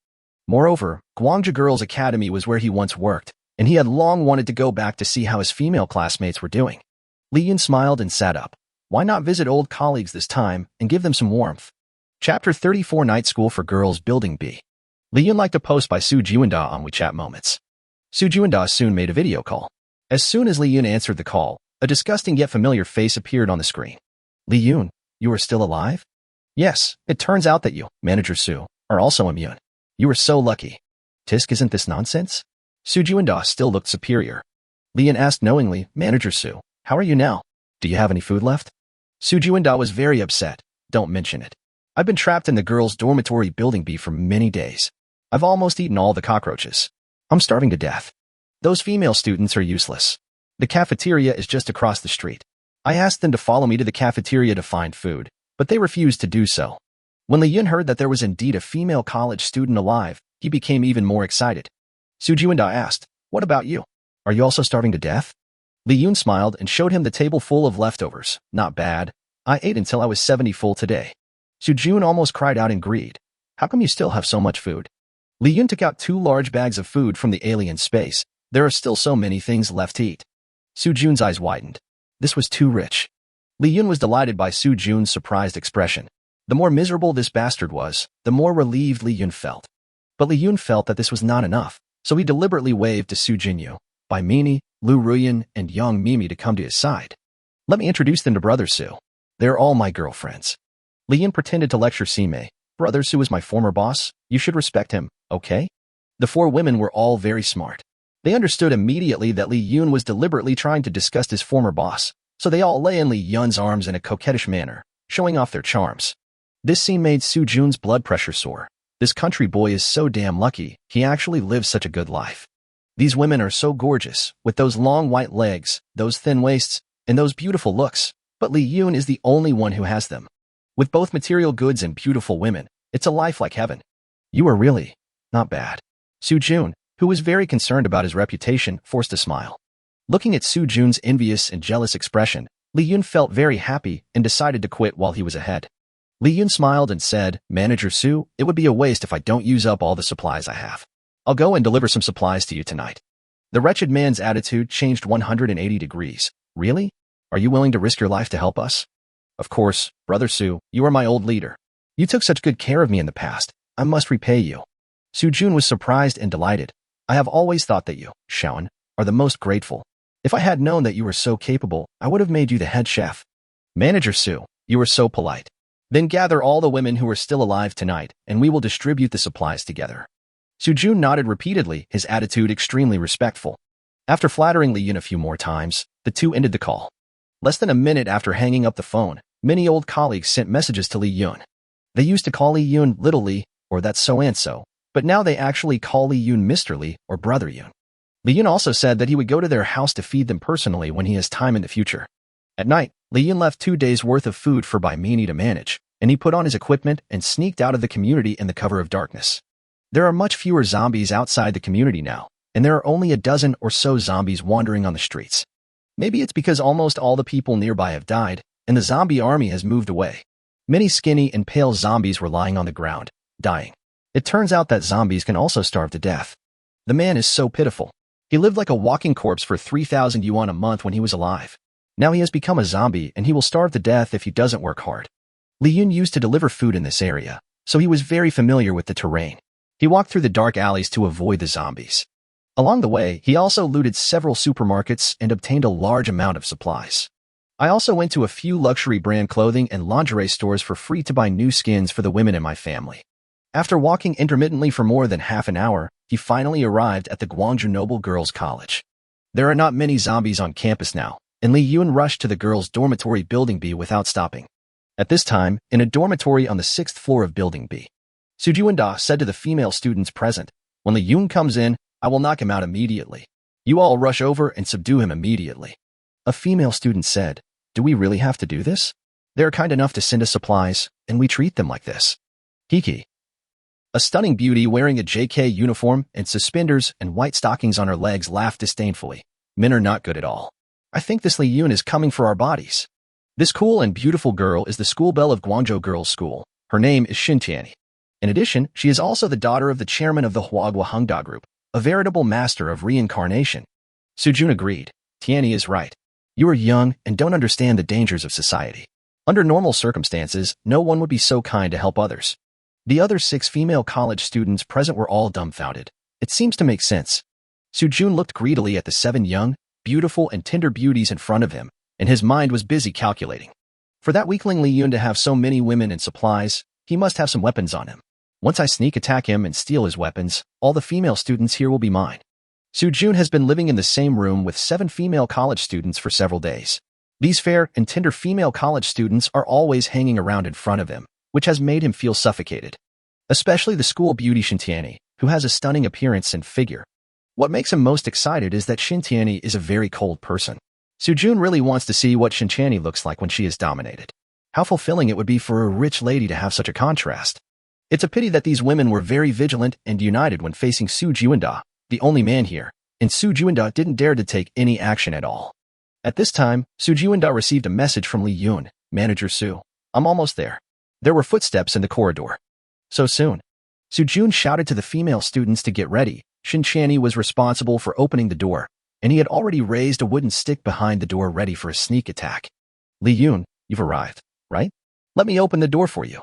Moreover, Guangzhou Girls' Academy was where he once worked, and he had long wanted to go back to see how his female classmates were doing. Li Yun smiled and sat up. Why not visit old colleagues this time and give them some warmth? Chapter 34 Night School for Girls Building B. Li Yun liked a post by Su Jiwenda on WeChat Moments. Su Jiwenda soon made a video call. As soon as Li Yun answered the call, a disgusting yet familiar face appeared on the screen. Li Yun, you are still alive? Yes, it turns out that you, Manager Su, are also immune. You are so lucky. Tisk, isn't this nonsense? Su Jiwenda still looked superior. Li Yun asked knowingly, Manager Su, how are you now? Do you have any food left? Su Jiwenda was very upset. Don't mention it. I've been trapped in the girls' dormitory building B for many days. I've almost eaten all the cockroaches. I'm starving to death. Those female students are useless. The cafeteria is just across the street. I asked them to follow me to the cafeteria to find food, but they refused to do so. When Li Yun heard that there was indeed a female college student alive, he became even more excited. Su Jiwenda asked, What about you? Are you also starving to death? Li Yun smiled and showed him the table full of leftovers. Not bad. I ate until I was 70 full today. Su Jun almost cried out in greed. How come you still have so much food? Li Yun took out 2 large bags of food from the alien space. There are still so many things left to eat. Su Jun's eyes widened. This was too rich. Li Yun was delighted by Su Jun's surprised expression. The more miserable this bastard was, the more relieved Li Yun felt. But Li Yun felt that this was not enough, so he deliberately waved to Su Jinyu, Bai Mini, Lu Ruyan, and Young Mimi to come to his side. Let me introduce them to Brother Su. They're all my girlfriends. Li Yun pretended to lecture Sime. Brother Su is my former boss. You should respect him, okay? The 4 women were all very smart. They understood immediately that Li Yun was deliberately trying to disgust his former boss, so they all lay in Li Yun's arms in a coquettish manner, showing off their charms. This scene made Su Jun's blood pressure soar. This country boy is so damn lucky, he actually lives such a good life. These women are so gorgeous, with those long white legs, those thin waists, and those beautiful looks, but Li Yun is the only one who has them. With both material goods and beautiful women, it's a life like heaven. You are really not bad. Su Jun, who was very concerned about his reputation, forced a smile. Looking at Su Jun's envious and jealous expression, Li Yun felt very happy and decided to quit while he was ahead. Li Yun smiled and said, Manager Su, it would be a waste if I don't use up all the supplies I have. I'll go and deliver some supplies to you tonight. The wretched man's attitude changed 180 degrees. Really? Are you willing to risk your life to help us? Of course, Brother Su, you are my old leader. You took such good care of me in the past. I must repay you. Su Jun was surprised and delighted. I have always thought that you, Shaon, are the most grateful. If I had known that you were so capable, I would have made you the head chef. Manager Su, you are so polite. Then gather all the women who are still alive tonight, and we will distribute the supplies together. Su Jun nodded repeatedly, his attitude extremely respectful. After flattering Li Yun a few more times, the two ended the call. Less than a minute after hanging up the phone, many old colleagues sent messages to Li Yun. They used to call Li Yun Little Li, or that's so-and-so, but now they actually call Li Yun Mr. Li, or Brother Yun. Li Yun also said that he would go to their house to feed them personally when he has time in the future. At night, Li Yun left 2 days' worth of food for Bai Mini to manage, and he put on his equipment and sneaked out of the community in the cover of darkness. There are much fewer zombies outside the community now, and there are only a dozen or so zombies wandering on the streets. Maybe it's because almost all the people nearby have died, and the zombie army has moved away. Many skinny and pale zombies were lying on the ground, dying. It turns out that zombies can also starve to death. The man is so pitiful. He lived like a walking corpse for 3,000 yuan a month when he was alive. Now he has become a zombie, and he will starve to death if he doesn't work hard. Li Yun used to deliver food in this area, so he was very familiar with the terrain. He walked through the dark alleys to avoid the zombies. Along the way, he also looted several supermarkets and obtained a large amount of supplies. I also went to a few luxury brand clothing and lingerie stores for free to buy new skins for the women in my family. After walking intermittently for more than half an hour, he finally arrived at the Guangzhou Noble Girls' College. There are not many zombies on campus now, and Li Yun rushed to the girls' dormitory Building B without stopping. At this time, in a dormitory on the 6th floor of Building B, Su Juanda said to the female students present, When Li Yun comes in, I will knock him out immediately. You all rush over and subdue him immediately. A female student said, Do we really have to do this? They're kind enough to send us supplies, and we treat them like this. Kiki. A stunning beauty wearing a JK uniform and suspenders and white stockings on her legs laughed disdainfully. Men are not good at all. I think this Li Yun is coming for our bodies. This cool and beautiful girl is the school belle of Guangzhou Girls' School. Her name is Xin Tianyi. In addition, she is also the daughter of the chairman of the Huagua Hengda Group, a veritable master of reincarnation. Su Jun agreed. Tianyi is right. You are young and don't understand the dangers of society. Under normal circumstances, no one would be so kind to help others. The other 6 female college students present were all dumbfounded. It seems to make sense. Su Jun looked greedily at the 7 young, beautiful, and tender beauties in front of him, and his mind was busy calculating. For that weakling Li Yun to have so many women and supplies, he must have some weapons on him. Once I sneak attack him and steal his weapons, all the female students here will be mine. Su Jun has been living in the same room with 7 female college students for several days. These fair and tender female college students are always hanging around in front of him, which has made him feel suffocated. Especially the school beauty Xin Tianyi, who has a stunning appearance and figure. What makes him most excited is that Xin Tianyi is a very cold person. Su Jun really wants to see what Xin Tianyi looks like when she is dominated. How fulfilling it would be for a rich lady to have such a contrast. It's a pity that these women were very vigilant and united when facing Su Juanda, the only man here, and Su Juanda didn't dare to take any action at all. At this time, Su Juanda received a message from Li Yun, "Manager Su, I'm almost there." There were footsteps in the corridor. So soon. Su Jun shouted to the female students to get ready. Shin Channy was responsible for opening the door, and he had already raised a wooden stick behind the door ready for a sneak attack. "Li Yun, you've arrived, right? Let me open the door for you."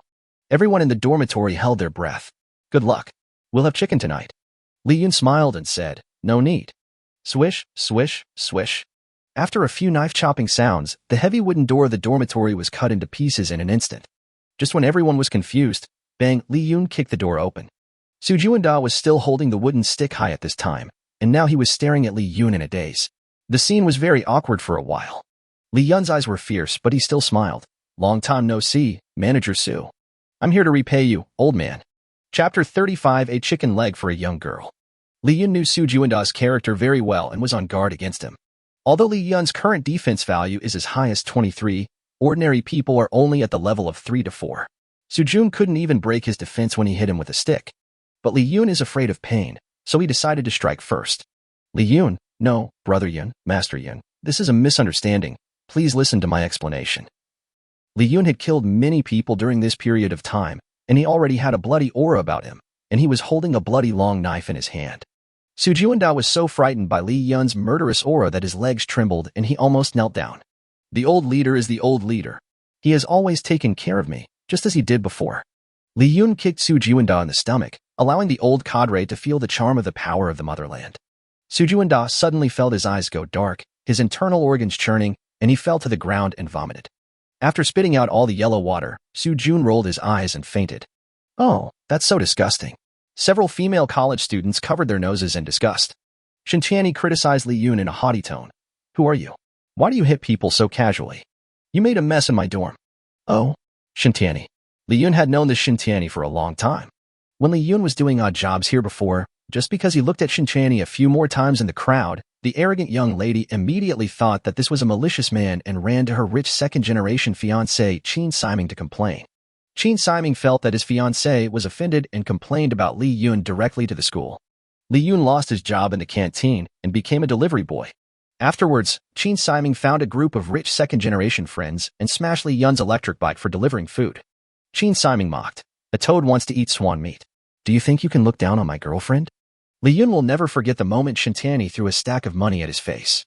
Everyone in the dormitory held their breath. "Good luck. We'll have chicken tonight." Li Yun smiled and said, "No need." Swish, swish, swish. After a few knife-chopping sounds, the heavy wooden door of the dormitory was cut into pieces in an instant. Just when everyone was confused, bang, Li Yun kicked the door open. Su Juanda was still holding the wooden stick high at this time, and now he was staring at Li Yun in a daze. The scene was very awkward for a while. Li Yun's eyes were fierce, but he still smiled. "Long time no see, Manager Su. I'm here to repay you, old man." Chapter 35: A chicken leg for a young girl. Li Yun knew Su Juanda's character very well and was on guard against him. Although Li Yun's current defense value is as high as 23, ordinary people are only at the level of 3 to 4. Su Jun couldn't even break his defense when he hit him with a stick. But Li Yun is afraid of pain, so he decided to strike first. "Li Yun, no, Brother Yun, Master Yun, this is a misunderstanding. Please listen to my explanation." Li Yun had killed many people during this period of time, and he already had a bloody aura about him, and he was holding a bloody long knife in his hand. Su Juanda was so frightened by Li Yun's murderous aura that his legs trembled and he almost knelt down. "The old leader is the old leader. He has always taken care of me, just as he did before." Li Yun kicked Su Juanda in the stomach, allowing the old cadre to feel the charm of the power of the motherland. Su Juanda suddenly felt his eyes go dark, his internal organs churning, and he fell to the ground and vomited. After spitting out all the yellow water, Su Jun rolled his eyes and fainted. "Oh, that's so disgusting." Several female college students covered their noses in disgust. Shin Channy criticized Li Yun in a haughty tone. "Who are you? Why do you hit people so casually? You made a mess in my dorm." "Oh, Shin Channy." Li Yun had known this Shin Channy for a long time. When Li Yun was doing odd jobs here before, just because he looked at Shin Channy a few more times in the crowd, the arrogant young lady immediately thought that this was a malicious man and ran to her rich second-generation fiancé Chin Siming to complain. Chin Siming felt that his fiancé was offended and complained about Li Yun directly to the school. Li Yun lost his job in the canteen and became a delivery boy. Afterwards, Chin Siming found a group of rich second-generation friends and smashed Li Yun's electric bike for delivering food. Chin Siming mocked, "A toad wants to eat swan meat. Do you think you can look down on my girlfriend?" Li Yun will never forget the moment Shin Channy threw a stack of money at his face.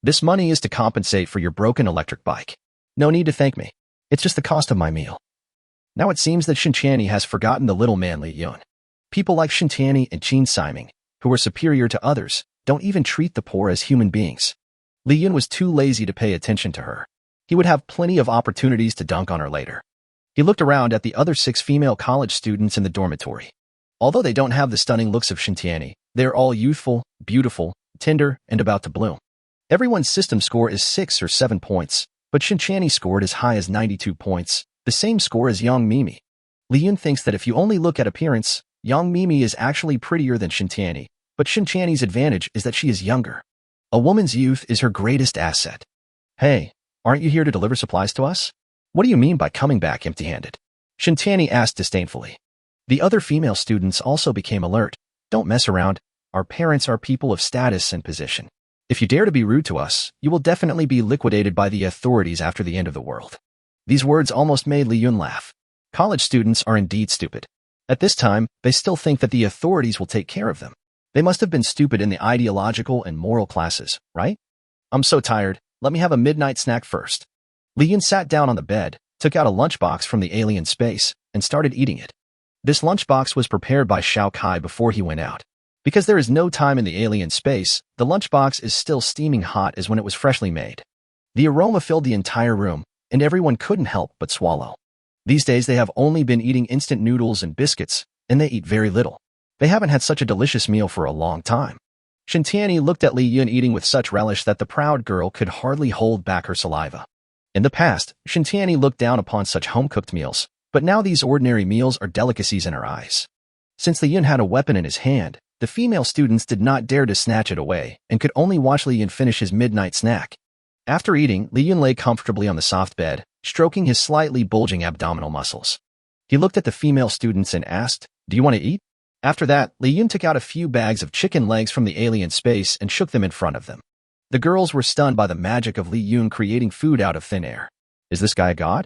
"This money is to compensate for your broken electric bike. No need to thank me. It's just the cost of my meal." Now it seems that Shin Channy has forgotten the little man Li Yun. People like Shin Channy and Chin Siming, who are superior to others, don't even treat the poor as human beings. Li Yun was too lazy to pay attention to her. He would have plenty of opportunities to dunk on her later. He looked around at the other 6 female college students in the dormitory. Although they don't have the stunning looks of Shin Channy, they are all youthful, beautiful, tender, and about to bloom. Everyone's system score is 6 or 7 points, but Shin Channy scored as high as 92 points, the same score as young Mimi. Li Yun thinks that if you only look at appearance, young Mimi is actually prettier than Shin Channy, but Shin Channy's advantage is that she is younger. A woman's youth is her greatest asset. "Hey, aren't you here to deliver supplies to us? What do you mean by coming back empty-handed?" Shin Channy asked disdainfully. The other female students also became alert. "Don't mess around. Our parents are people of status and position. If you dare to be rude to us, you will definitely be liquidated by the authorities after the end of the world." These words almost made Li Yun laugh. College students are indeed stupid. At this time, they still think that the authorities will take care of them. They must have been stupid in the ideological and moral classes, right? "I'm so tired. Let me have a midnight snack first." Li Yun sat down on the bed, took out a lunchbox from the alien space, and started eating it. This lunchbox was prepared by Shao Kai before he went out. Because there is no time in the alien space, the lunchbox is still steaming hot as when it was freshly made. The aroma filled the entire room, and everyone couldn't help but swallow. These days they have only been eating instant noodles and biscuits, and they eat very little. They haven't had such a delicious meal for a long time. Shin Channy looked at Li Yun eating with such relish that the proud girl could hardly hold back her saliva. In the past, Shin Channy looked down upon such home-cooked meals, but now these ordinary meals are delicacies in her eyes. Since Li Yun had a weapon in his hand, the female students did not dare to snatch it away and could only watch Li Yun finish his midnight snack. After eating, Li Yun lay comfortably on the soft bed, stroking his slightly bulging abdominal muscles. He looked at the female students and asked, "Do you want to eat?" After that, Li Yun took out a few bags of chicken legs from the alien space and shook them in front of them. The girls were stunned by the magic of Li Yun creating food out of thin air. Is this guy a god?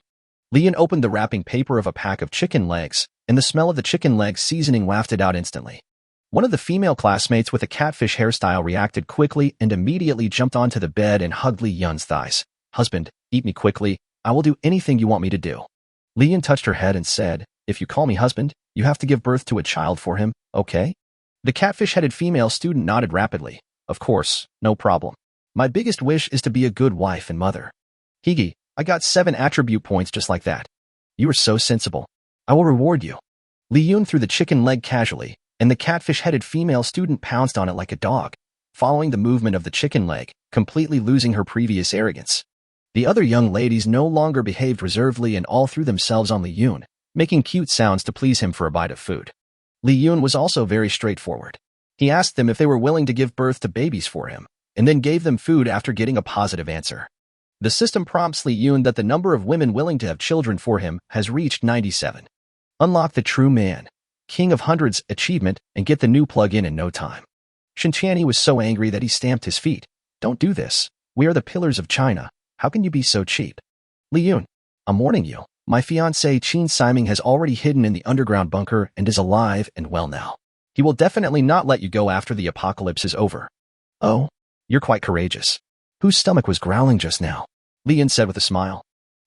Li Yun opened the wrapping paper of a pack of chicken legs, and the smell of the chicken leg seasoning wafted out instantly. One of the female classmates with a catfish hairstyle reacted quickly and immediately jumped onto the bed and hugged Li Yun's thighs. Husband, eat me quickly. I will do anything you want me to do. Li Yun touched her head and said, if you call me husband, you have to give birth to a child for him, okay? The catfish-headed female student nodded rapidly. Of course, no problem. My biggest wish is to be a good wife and mother. Higi, I got 7 attribute points just like that. You are so sensible. I will reward you. Li Yun threw the chicken leg casually, and the catfish-headed female student pounced on it like a dog, following the movement of the chicken leg, completely losing her previous arrogance. The other young ladies no longer behaved reservedly and all threw themselves on Li Yun, making cute sounds to please him for a bite of food. Li Yun was also very straightforward. He asked them if they were willing to give birth to babies for him, and then gave them food after getting a positive answer. The system prompts Li Yun that the number of women willing to have children for him has reached 97. Unlock the True Man, King of Hundreds achievement, and get the new plug-in no time. Shinchani was so angry that he stamped his feet. Don't do this. We are the pillars of China. How can you be so cheap? Li Yun, I'm warning you. My fiancé Qin Siming has already hidden in the underground bunker and is alive and well now. He will definitely not let you go after the apocalypse is over. Oh, you're quite courageous. Whose stomach was growling just now? Li Yun said with a smile.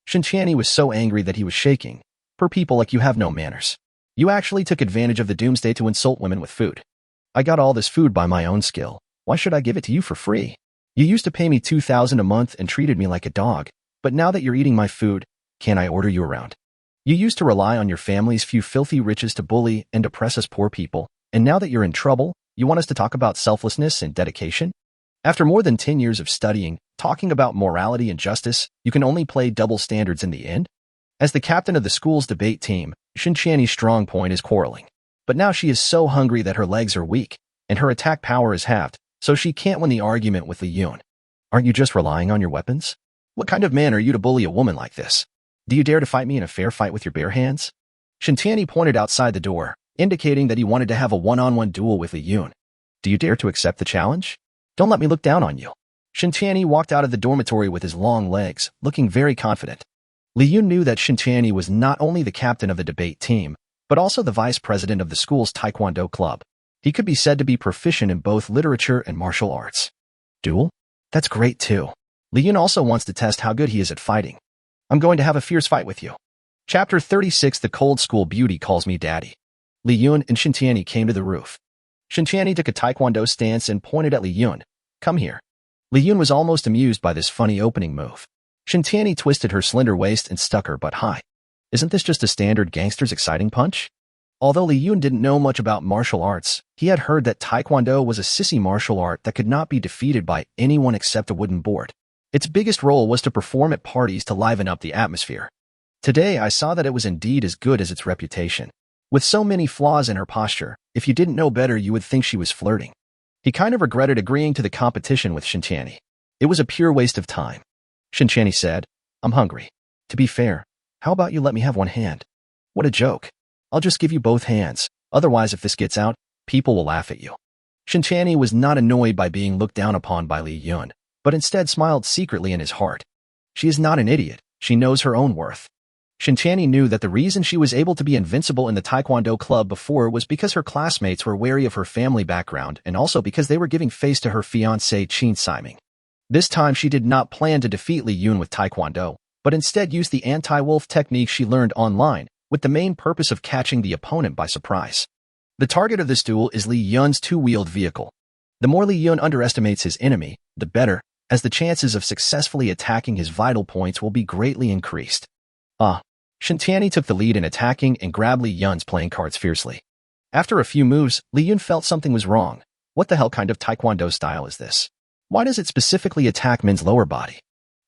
Shinchani was so angry that he was shaking. Per people like you have no manners. You actually took advantage of the doomsday to insult women with food. I got all this food by my own skill. Why should I give it to you for free? You used to pay me 2,000 a month and treated me like a dog, but now that you're eating my food, can I order you around? You used to rely on your family's few filthy riches to bully and oppress us poor people, and now that you're in trouble, you want us to talk about selflessness and dedication? After more than 10 years of studying, talking about morality and justice, you can only play double standards in the end? As the captain of the school's debate team, Shinchani's strong point is quarreling. But now she is so hungry that her legs are weak, and her attack power is halved, so she can't win the argument with Li Yun. Aren't you just relying on your weapons? What kind of man are you to bully a woman like this? Do you dare to fight me in a fair fight with your bare hands? Shinchani pointed outside the door, indicating that he wanted to have a one-on-one duel with Li Yun. Do you dare to accept the challenge? Don't let me look down on you. Shinchani walked out of the dormitory with his long legs, looking very confident. Li Yun knew that Shinchani was not only the captain of the debate team, but also the vice president of the school's taekwondo club. He could be said to be proficient in both literature and martial arts. Duel? That's great too. Li Yun also wants to test how good he is at fighting. I'm going to have a fierce fight with you. Chapter 36 The Cold School Beauty Calls Me Daddy. Li Yun and Shinchani came to the roof. Shinchani took a taekwondo stance and pointed at Li Yun. Come here. Li Yun was almost amused by this funny opening move. Shinchani twisted her slender waist and stuck her butt high. Isn't this just a standard gangster's exciting punch? Although Li Yun didn't know much about martial arts, he had heard that taekwondo was a sissy martial art that could not be defeated by anyone except a wooden board. Its biggest role was to perform at parties to liven up the atmosphere. Today I saw that it was indeed as good as its reputation. With so many flaws in her posture, if you didn't know better you would think she was flirting. He kind of regretted agreeing to the competition with Shinchani. It was a pure waste of time. Shinchani said, I'm hungry. To be fair, how about you let me have one hand? What a joke. I'll just give you both hands. Otherwise, if this gets out, people will laugh at you. Shinchani was not annoyed by being looked down upon by Li Yun, but instead smiled secretly in his heart. She is not an idiot. She knows her own worth. Shinchani knew that the reason she was able to be invincible in the Taekwondo club before was because her classmates were wary of her family background and also because they were giving face to her fiancé Qin Siming. This time she did not plan to defeat Li Yun with Taekwondo, but instead used the anti-wolf technique she learned online, with the main purpose of catching the opponent by surprise. The target of this duel is Li Yun's two-wheeled vehicle. The more Li Yun underestimates his enemy, the better, as the chances of successfully attacking his vital points will be greatly increased. Shinchani took the lead in attacking and grabbed Li Yun's playing cards fiercely. After a few moves, Li Yun felt something was wrong. What the hell kind of Taekwondo style is this? Why does it specifically attack men's lower body?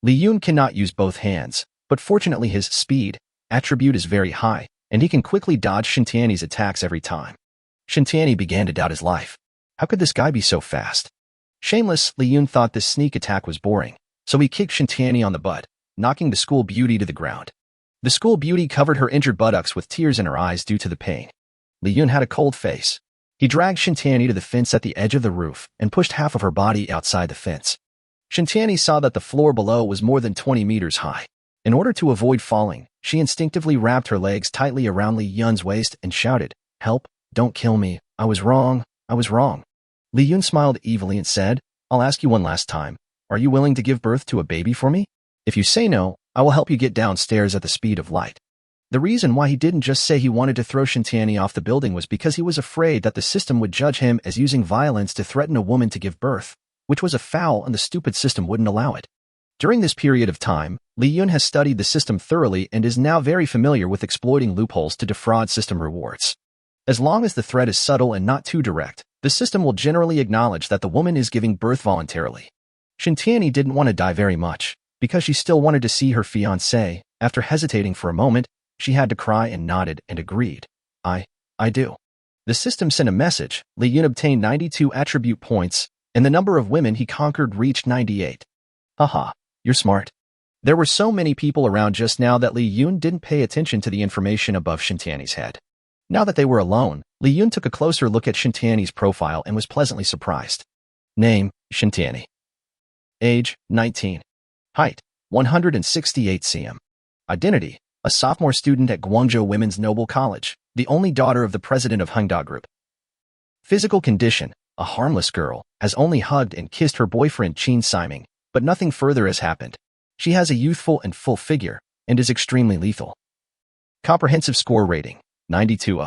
Li Yun cannot use both hands, but fortunately his speed attribute is very high, and he can quickly dodge Shinchani's attacks every time. Shinchani began to doubt his life. How could this guy be so fast? Shameless, Li Yun thought this sneak attack was boring, so he kicked Shinchani on the butt, knocking the school beauty to the ground. The school beauty covered her injured buttocks with tears in her eyes due to the pain. Li Yun had a cold face. He dragged Shintiani to the fence at the edge of the roof and pushed half of her body outside the fence. Shintiani saw that the floor below was more than 20 meters high. In order to avoid falling, she instinctively wrapped her legs tightly around Li Yun's waist and shouted, "Help, don't kill me. I was wrong. I was wrong." Li Yun smiled evilly and said, "I'll ask you one last time. Are you willing to give birth to a baby for me? If you say no, I will help you get downstairs at the speed of light." The reason why he didn't just say he wanted to throw Shintiani off the building was because he was afraid that the system would judge him as using violence to threaten a woman to give birth, which was a foul and the stupid system wouldn't allow it. During this period of time, Li Yun has studied the system thoroughly and is now very familiar with exploiting loopholes to defraud system rewards. As long as the threat is subtle and not too direct, the system will generally acknowledge that the woman is giving birth voluntarily. Shintiani didn't want to die very much, because she still wanted to see her fiancé. After hesitating for a moment, she had to cry and nodded and agreed. I do. The system sent a message. Li Yun obtained 92 attribute points, and the number of women he conquered reached 98. Haha, you're smart. There were so many people around just now that Li Yun didn't pay attention to the information above Shintiani's head. Now that they were alone, Li Yun took a closer look at Shintiani's profile and was pleasantly surprised. Name, Shintiani. Age, 19. Height, 168 cm. Identity, a sophomore student at Guangzhou Women's Noble College, the only daughter of the president of Hengda Group. Physical condition, a harmless girl, has only hugged and kissed her boyfriend Qin Siming, but nothing further has happened. She has a youthful and full figure, and is extremely lethal. Comprehensive score rating, 92.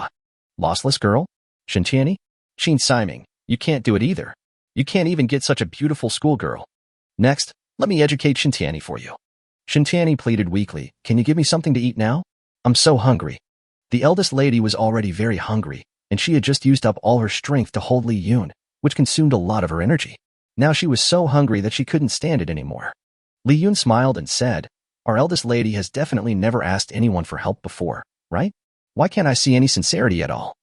Lossless girl? Shintiani? Qin Siming, you can't do it either. You can't even get such a beautiful schoolgirl. Next, let me educate Shintiani for you. Shintiani pleaded weakly, "Can you give me something to eat now? I'm so hungry." The eldest lady was already very hungry, and she had just used up all her strength to hold Li Yun, which consumed a lot of her energy. Now she was so hungry that she couldn't stand it anymore. Li Yun smiled and said, "Our eldest lady has definitely never asked anyone for help before, right? Why can't I see any sincerity at all?"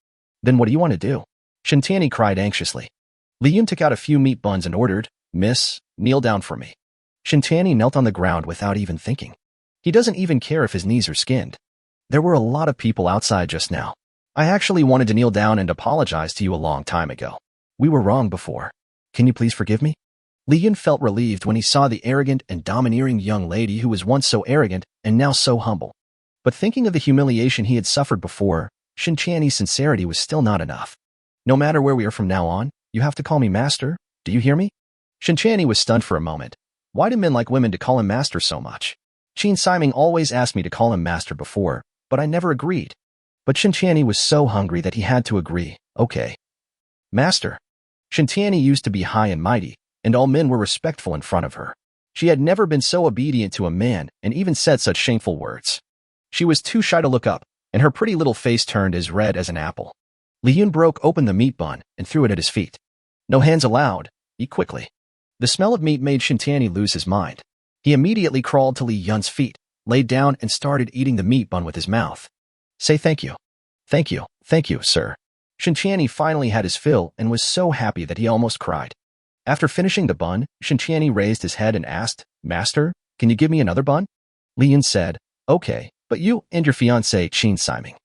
"Then what do you want to do?" Shintiani cried anxiously. Li Yun took out a few meat buns and ordered, "Miss, kneel down for me." Shintiani knelt on the ground without even thinking. He doesn't even care if his knees are skinned. There were a lot of people outside just now. "I actually wanted to kneel down and apologize to you a long time ago. We were wrong before. Can you please forgive me?" Li Yun felt relieved when he saw the arrogant and domineering young lady who was once so arrogant and now so humble. But thinking of the humiliation he had suffered before, Shintiani's sincerity was still not enough. "No matter where we are from now on, you have to call me master, do you hear me?" Shintiani was stunned for a moment. Why do men like women to call him master so much? Qin Siming always asked me to call him master before, but I never agreed. But Shintiani was so hungry that he had to agree. "Okay. Master." Shintiani used to be high and mighty, and all men were respectful in front of her. She had never been so obedient to a man and even said such shameful words. She was too shy to look up, and her pretty little face turned as red as an apple. Li Yun broke open the meat bun and threw it at his feet. "No hands allowed. Eat quickly." The smell of meat made Shintiani lose his mind. He immediately crawled to Li Yun's feet, laid down and started eating the meat bun with his mouth. "Say thank you. Thank you, sir." Shintiani finally had his fill and was so happy that he almost cried. After finishing the bun, Shintiani raised his head and asked, "Master, can you give me another bun?" Li Yun said, "Okay, but you and your fiancé Qin Siming."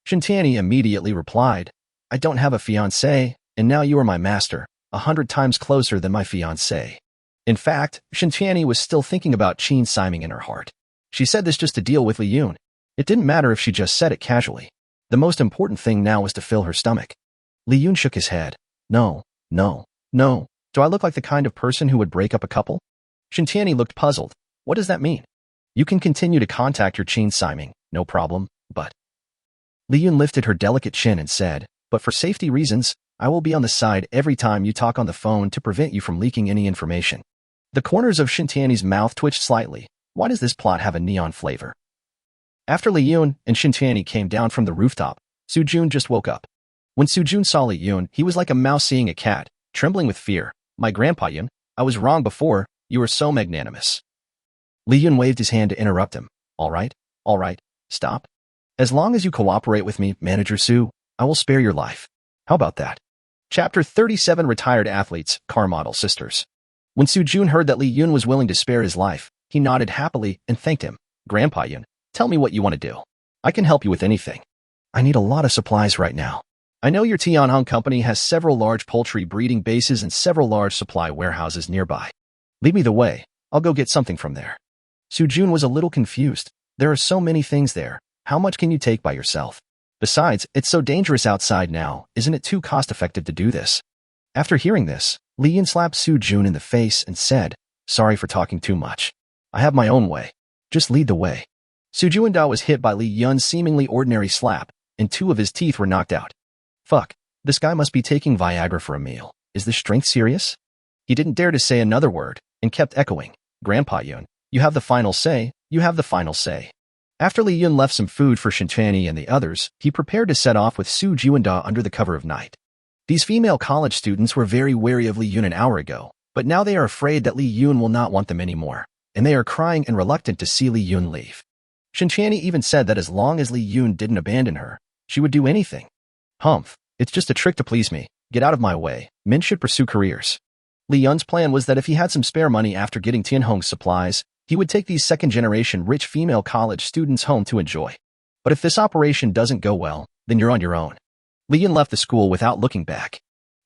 Shintiani immediately replied, "I don't have a fiancé, and now you are my master, 100 times closer than my fiancé." In fact, Shintiani was still thinking about Qin Siming in her heart. She said this just to deal with Li Yun. It didn't matter if she just said it casually. The most important thing now was to fill her stomach. Li Yun shook his head. No. Do I look like the kind of person who would break up a couple?" Shintiani looked puzzled. "What does that mean?" "You can continue to contact your Qin Siming, no problem, but..." Li Yun lifted her delicate chin and said, "But for safety reasons, I will be on the side every time you talk on the phone to prevent you from leaking any information." The corners of Shintiani's mouth twitched slightly. Why does this plot have a neon flavor? After Li Yun and Shintiani came down from the rooftop, Sujun just woke up. When Sujun saw Li Yun, he was like a mouse seeing a cat, trembling with fear. "My grandpa Yun, I was wrong before, you were so magnanimous." Li Yun waved his hand to interrupt him. All right, stop. As long as you cooperate with me, Manager Su, I will spare your life. How about that? Chapter 37 Retired Athletes, Car Model Sisters. When Sujun heard that Li Yun was willing to spare his life, he nodded happily and thanked him. "Grandpa Yun, tell me what you want to do. I can help you with anything." "I need a lot of supplies right now." I know your Tianhong company has several large poultry breeding bases and several large supply warehouses nearby. Lead me the way. I'll go get something from there. Su Jun was a little confused. There are so many things there. How much can you take by yourself? Besides, it's so dangerous outside now. Isn't it too cost-effective to do this? After hearing this, Li Yun slapped Su Jun in the face and said, "Sorry for talking too much. I have my own way. Just lead the way." Su Juanda was hit by Li Yun's seemingly ordinary slap, and 2 of his teeth were knocked out. Fuck, this guy must be taking Viagra for a meal. Is this strength serious? He didn't dare to say another word, and kept echoing, "Grandpa Yun, you have the final say, you have the final say." After Li Yun left some food for Shinchani and the others, he prepared to set off with Su Juanda under the cover of night. These female college students were very wary of Li Yun an hour ago, but now they are afraid that Li Yun will not want them anymore, and they are crying and reluctant to see Li Yun leave. Shinchani even said that as long as Li Yun didn't abandon her, she would do anything. Humph, it's just a trick to please me. Get out of my way. Men should pursue careers. Li Yun's plan was that if he had some spare money after getting Tianhong's supplies, he would take these second-generation rich female college students home to enjoy. But if this operation doesn't go well, then you're on your own. Li Yun left the school without looking back.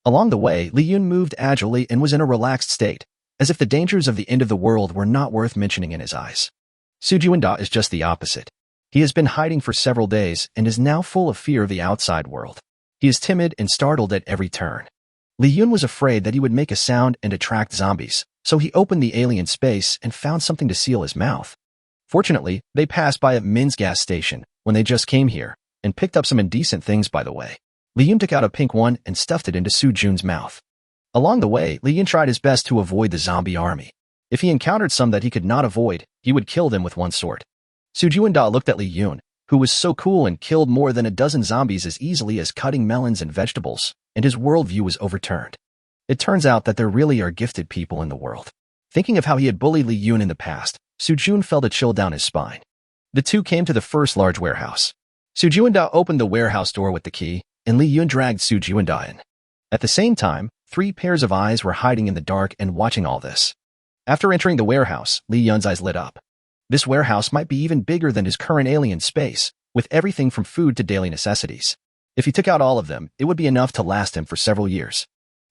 Along the way, Li Yun moved agilely and was in a relaxed state, as if the dangers of the end of the world were not worth mentioning in his eyes. Su Juanda is just the opposite. He has been hiding for several days and is now full of fear of the outside world. He is timid and startled at every turn. Li Yun was afraid that he would make a sound and attract zombies, so he opened the alien space and found something to seal his mouth. Fortunately, they passed by a men's gas station when they just came here, and picked up some indecent things by the way. Li Yun took out a pink one and stuffed it into Su Jun's mouth. Along the way, Li Yun tried his best to avoid the zombie army. If he encountered some that he could not avoid, he would kill them with one sword. Su Juanda looked at Li Yun, who was so cool and killed more than a dozen zombies as easily as cutting melons and vegetables, and his worldview was overturned. It turns out that there really are gifted people in the world. Thinking of how he had bullied Li Yun in the past, Su Jun felt a chill down his spine. The two came to the first large warehouse. Su Juanda opened the warehouse door with the key, and Li Yun dragged Su Juanda in. At the same time, 3 pairs of eyes were hiding in the dark and watching all this. After entering the warehouse, Li Yun's eyes lit up. This warehouse might be even bigger than his current alien space, with everything from food to daily necessities. If he took out all of them, it would be enough to last him for several years.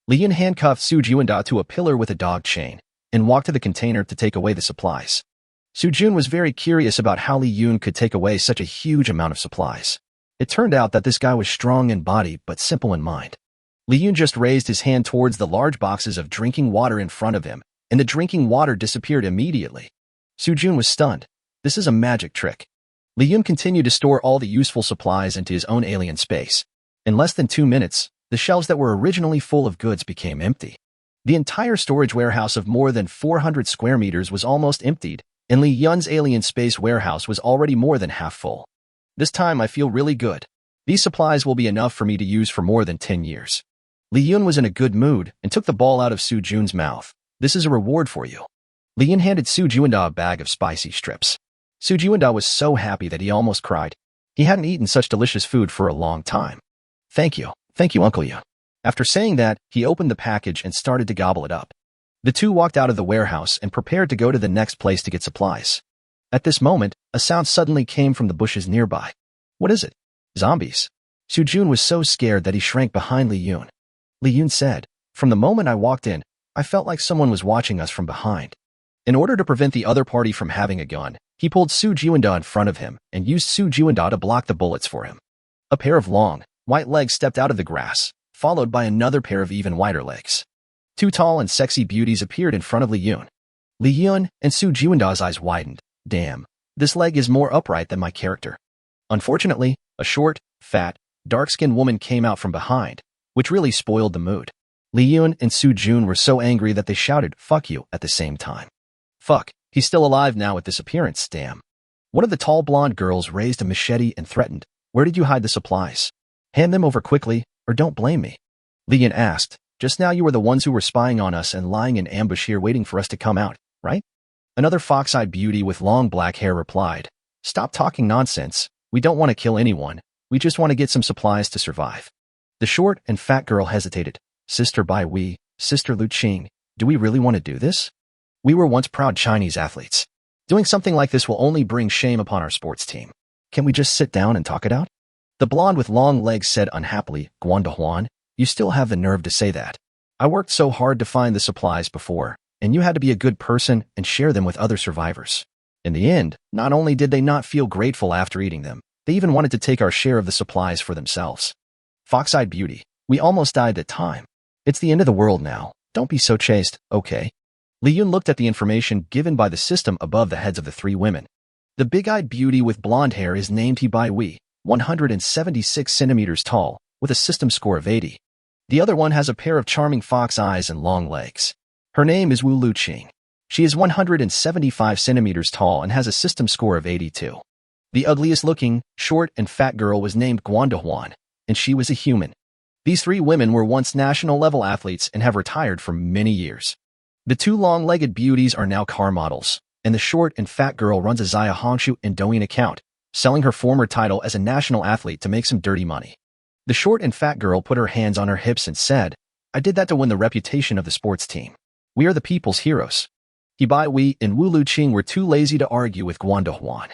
Li Yun handcuffed Su Juanda to a pillar with a dog chain, and walked to the container to take away the supplies. Su Jun was very curious about how Li Yun could take away such a huge amount of supplies. It turned out that this guy was strong in body but simple in mind. Li Yun just raised his hand towards the large boxes of drinking water in front of him, and the drinking water disappeared immediately. Su Jun was stunned. This is a magic trick. Li Yun continued to store all the useful supplies into his own alien space. In less than 2 minutes, the shelves that were originally full of goods became empty. The entire storage warehouse of more than 400 square meters was almost emptied, and Li Yun's alien space warehouse was already more than half full. This time I feel really good. These supplies will be enough for me to use for more than 10 years. Li Yun was in a good mood and took the ball out of Su Jun's mouth. This is a reward for you. Li Yun handed Su Juanda a bag of spicy strips. Su Juanda was so happy that he almost cried. He hadn't eaten such delicious food for a long time. Thank you, Uncle Yun. After saying that, he opened the package and started to gobble it up. The two walked out of the warehouse and prepared to go to the next place to get supplies. At this moment, a sound suddenly came from the bushes nearby. What is it? Zombies. Su Jun was so scared that he shrank behind Li Yun. Li Yun said, "From the moment I walked in, I felt like someone was watching us from behind." In order to prevent the other party from having a gun, he pulled Su Juanda in front of him and used Su Juanda to block the bullets for him. A pair of long, white legs stepped out of the grass, followed by another pair of even wider legs. 2 tall and sexy beauties appeared in front of Li Yun. Li Yun and Su Juanda's eyes widened. Damn, this leg is more upright than my character. Unfortunately, a short, fat, dark-skinned woman came out from behind, which really spoiled the mood. Li Yun and Su Jun were so angry that they shouted, "Fuck you," at the same time. Fuck, he's still alive now with this appearance, damn. One of the tall blonde girls raised a machete and threatened, "Where did you hide the supplies? Hand them over quickly, or don't blame me." Li Yun asked, "Just now you were the ones who were spying on us and lying in ambush here waiting for us to come out, right?" Another fox-eyed beauty with long black hair replied, "Stop talking nonsense. We don't want to kill anyone. We just want to get some supplies to survive." The short and fat girl hesitated. "Sister Bai Wei, Sister Lu Qing, do we really want to do this? We were once proud Chinese athletes. Doing something like this will only bring shame upon our sports team. Can we just sit down and talk it out?" The blonde with long legs said unhappily, Guan Huan, you still have the nerve to say that. I worked so hard to find the supplies before, and you had to be a good person and share them with other survivors. In the end, not only did they not feel grateful after eating them, they even wanted to take our share of the supplies for themselves. Fox-eyed beauty, we almost died that time. It's the end of the world now. Don't be so chaste, okay? Li Yun looked at the information given by the system above the heads of the three women. The big-eyed beauty with blonde hair is named He Bai Wei, 176 centimeters tall, with a system score of 80. The other one has a pair of charming fox eyes and long legs. Her name is Wu Luqing. She is 175 centimeters tall and has a system score of 82. The ugliest-looking, short, and fat girl was named Guan Huan, and she was a human. These three women were once national-level athletes and have retired for many years. The two long-legged beauties are now car models, and the short and fat girl runs a Zaya Hongshu and Douyin account, selling her former title as a national athlete to make some dirty money. The short and fat girl put her hands on her hips and said, I did that to win the reputation of the sports team. We are the people's heroes. He Bai Wei and Wu Luqing were too lazy to argue with Guan Huan.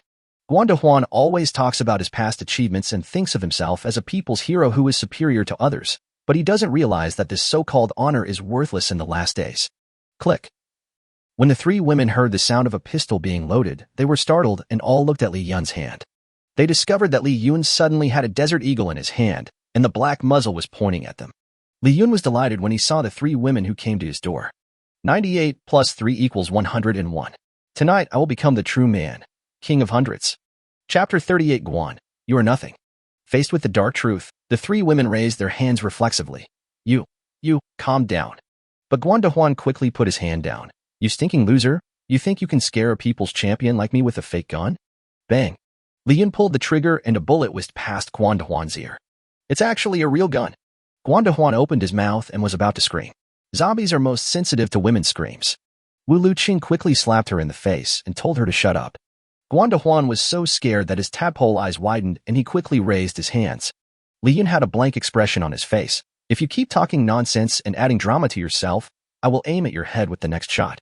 Guan Huan always talks about his past achievements and thinks of himself as a people's hero who is superior to others, but he doesn't realize that this so-called honor is worthless in the last days. Click. When the three women heard the sound of a pistol being loaded, they were startled and all looked at Li Yun's hand. They discovered that Li Yun suddenly had a desert eagle in his hand, and the black muzzle was pointing at them. Li Yun was delighted when he saw the three women who came to his door. 98 plus 3 equals 101. Tonight I will become the true man, king of hundreds. Chapter 38 Guan, you are nothing. Faced with the dark truth, the three women raised their hands reflexively. You, calm down. But Guan Huan quickly put his hand down. You stinking loser, you think you can scare a people's champion like me with a fake gun? Bang. Li Yun pulled the trigger and a bullet whizzed past Guan Huan's ear. It's actually a real gun. Guan Huan opened his mouth and was about to scream. Zombies are most sensitive to women's screams. Wu Luqing quickly slapped her in the face and told her to shut up. Guan Huan was so scared that his tadpole eyes widened and he quickly raised his hands. Li Yun had a blank expression on his face. If you keep talking nonsense and adding drama to yourself, I will aim at your head with the next shot.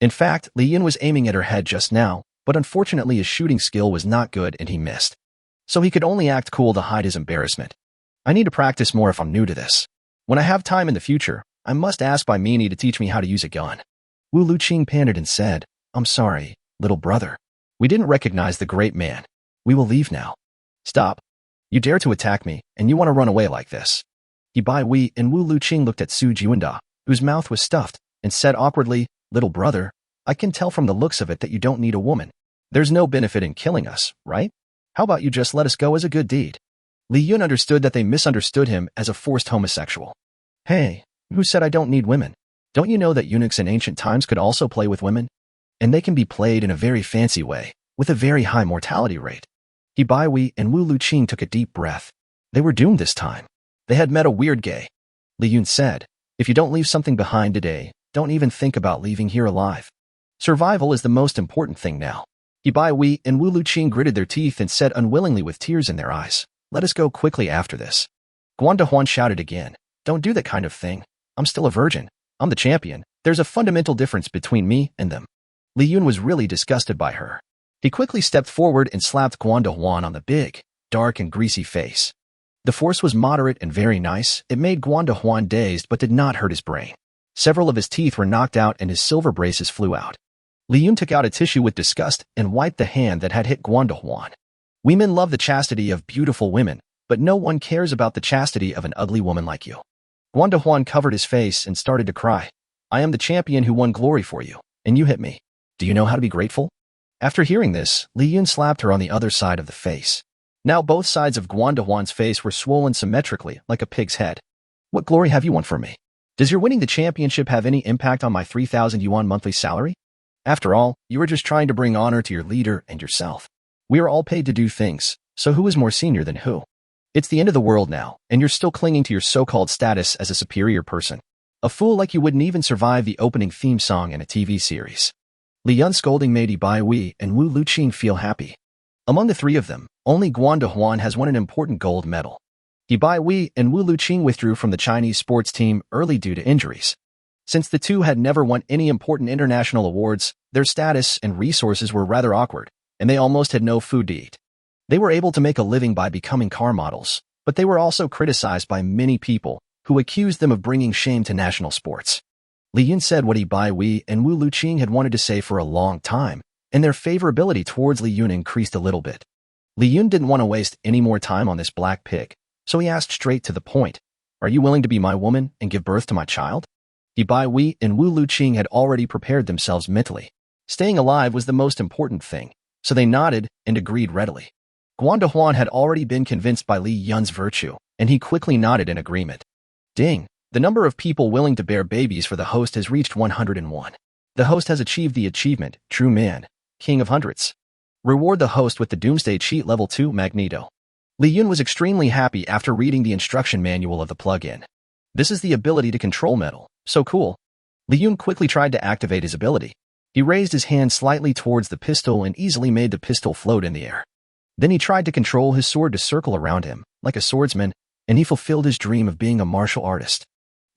In fact, Li Yun was aiming at her head just now, but unfortunately his shooting skill was not good and he missed. So he could only act cool to hide his embarrassment. I need to practice more if I'm new to this. When I have time in the future, I must ask Bai Mini to teach me how to use a gun. Wu Luqing panted and said, I'm sorry, little brother. We didn't recognize the great man. We will leave now. Stop. You dare to attack me, and you want to run away like this. He Bai Wei and Wu Luqing looked at Su Jiwanda, whose mouth was stuffed, and said awkwardly, Little brother, I can tell from the looks of it that you don't need a woman. There's no benefit in killing us, right? How about you just let us go as a good deed? Li Yun understood that they misunderstood him as a forced homosexual. Hey, who said I don't need women? Don't you know that eunuchs in ancient times could also play with women? And they can be played in a very fancy way, with a very high mortality rate. He Bai Wei and Wu Luqing took a deep breath. They were doomed this time. They had met a weird gay. Li Yun said, if you don't leave something behind today, don't even think about leaving here alive. Survival is the most important thing now. He Bai Wei and Wu Luqing gritted their teeth and said unwillingly with tears in their eyes, let us go quickly after this. Guan Huan shouted again, don't do that kind of thing. I'm still a virgin. I'm the champion. There's a fundamental difference between me and them. Li Yun was really disgusted by her. He quickly stepped forward and slapped Guan Huan on the big, dark and greasy face. The force was moderate and very nice. It made Guan Huan dazed but did not hurt his brain. Several of his teeth were knocked out and his silver braces flew out. Li Yun took out a tissue with disgust and wiped the hand that had hit Guan Huan. Women love the chastity of beautiful women, but no one cares about the chastity of an ugly woman like you. Guan Huan covered his face and started to cry. I am the champion who won glory for you, and you hit me. Do you know how to be grateful? After hearing this, Li Yun slapped her on the other side of the face. Now both sides of Guan Huan's face were swollen symmetrically like a pig's head. What glory have you won for me? Does your winning the championship have any impact on my 3,000 yuan monthly salary? After all, you are just trying to bring honor to your leader and yourself. We are all paid to do things, so who is more senior than who? It's the end of the world now, and you're still clinging to your so-called status as a superior person. A fool like you wouldn't even survive the opening theme song in a TV series. Li Yun's scolding made Bai Wei and Wu Luqing feel happy. Among the three of them, only Guan Huan has won an important gold medal. Bai Wei and Wu Luqing withdrew from the Chinese sports team early due to injuries. Since the two had never won any important international awards, their status and resources were rather awkward, and they almost had no food to eat. They were able to make a living by becoming car models, but they were also criticized by many people who accused them of bringing shame to national sports. Li Yun said what Bai Wei and Wu Luqing had wanted to say for a long time, and their favorability towards Li Yun increased a little bit. Li Yun didn't want to waste any more time on this black pig, so he asked straight to the point, "Are you willing to be my woman and give birth to my child?" Bai Wei and Wu Luqing had already prepared themselves mentally. Staying alive was the most important thing, so they nodded and agreed readily. Guan Dehuan had already been convinced by Li Yun's virtue, and he quickly nodded in agreement. Ding! The number of people willing to bear babies for the host has reached 101. The host has achieved the achievement, True Man, King of Hundreds. Reward the host with the Doomsday Cheat Level 2 Magneto. Li Yun was extremely happy after reading the instruction manual of the plug-in. This is the ability to control metal. So cool. Li Yun quickly tried to activate his ability. He raised his hand slightly towards the pistol and easily made the pistol float in the air. Then he tried to control his sword to circle around him, like a swordsman, and he fulfilled his dream of being a martial artist.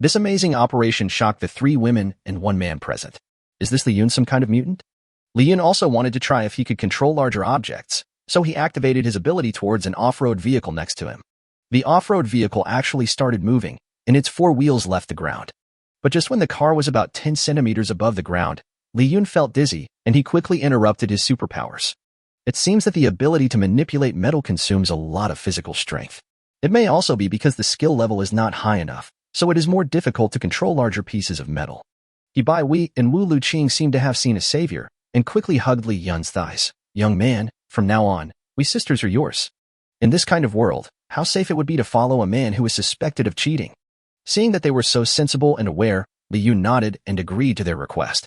This amazing operation shocked the 3 women and 1 man present. Is this Li Yun some kind of mutant? Li Yun also wanted to try if he could control larger objects, so he activated his ability towards an off-road vehicle next to him. The off-road vehicle actually started moving, and its 4 wheels left the ground. But just when the car was about 10 centimeters above the ground, Li Yun felt dizzy, and he quickly interrupted his superpowers. It seems that the ability to manipulate metal consumes a lot of physical strength. It may also be because the skill level is not high enough, so it is more difficult to control larger pieces of metal. Bai Wei and Wu Luqing seemed to have seen a savior, and quickly hugged Li Yun's thighs. "Young man, from now on, we sisters are yours." In this kind of world, how safe it would be to follow a man who is suspected of cheating. Seeing that they were so sensible and aware, Li Yun nodded and agreed to their request.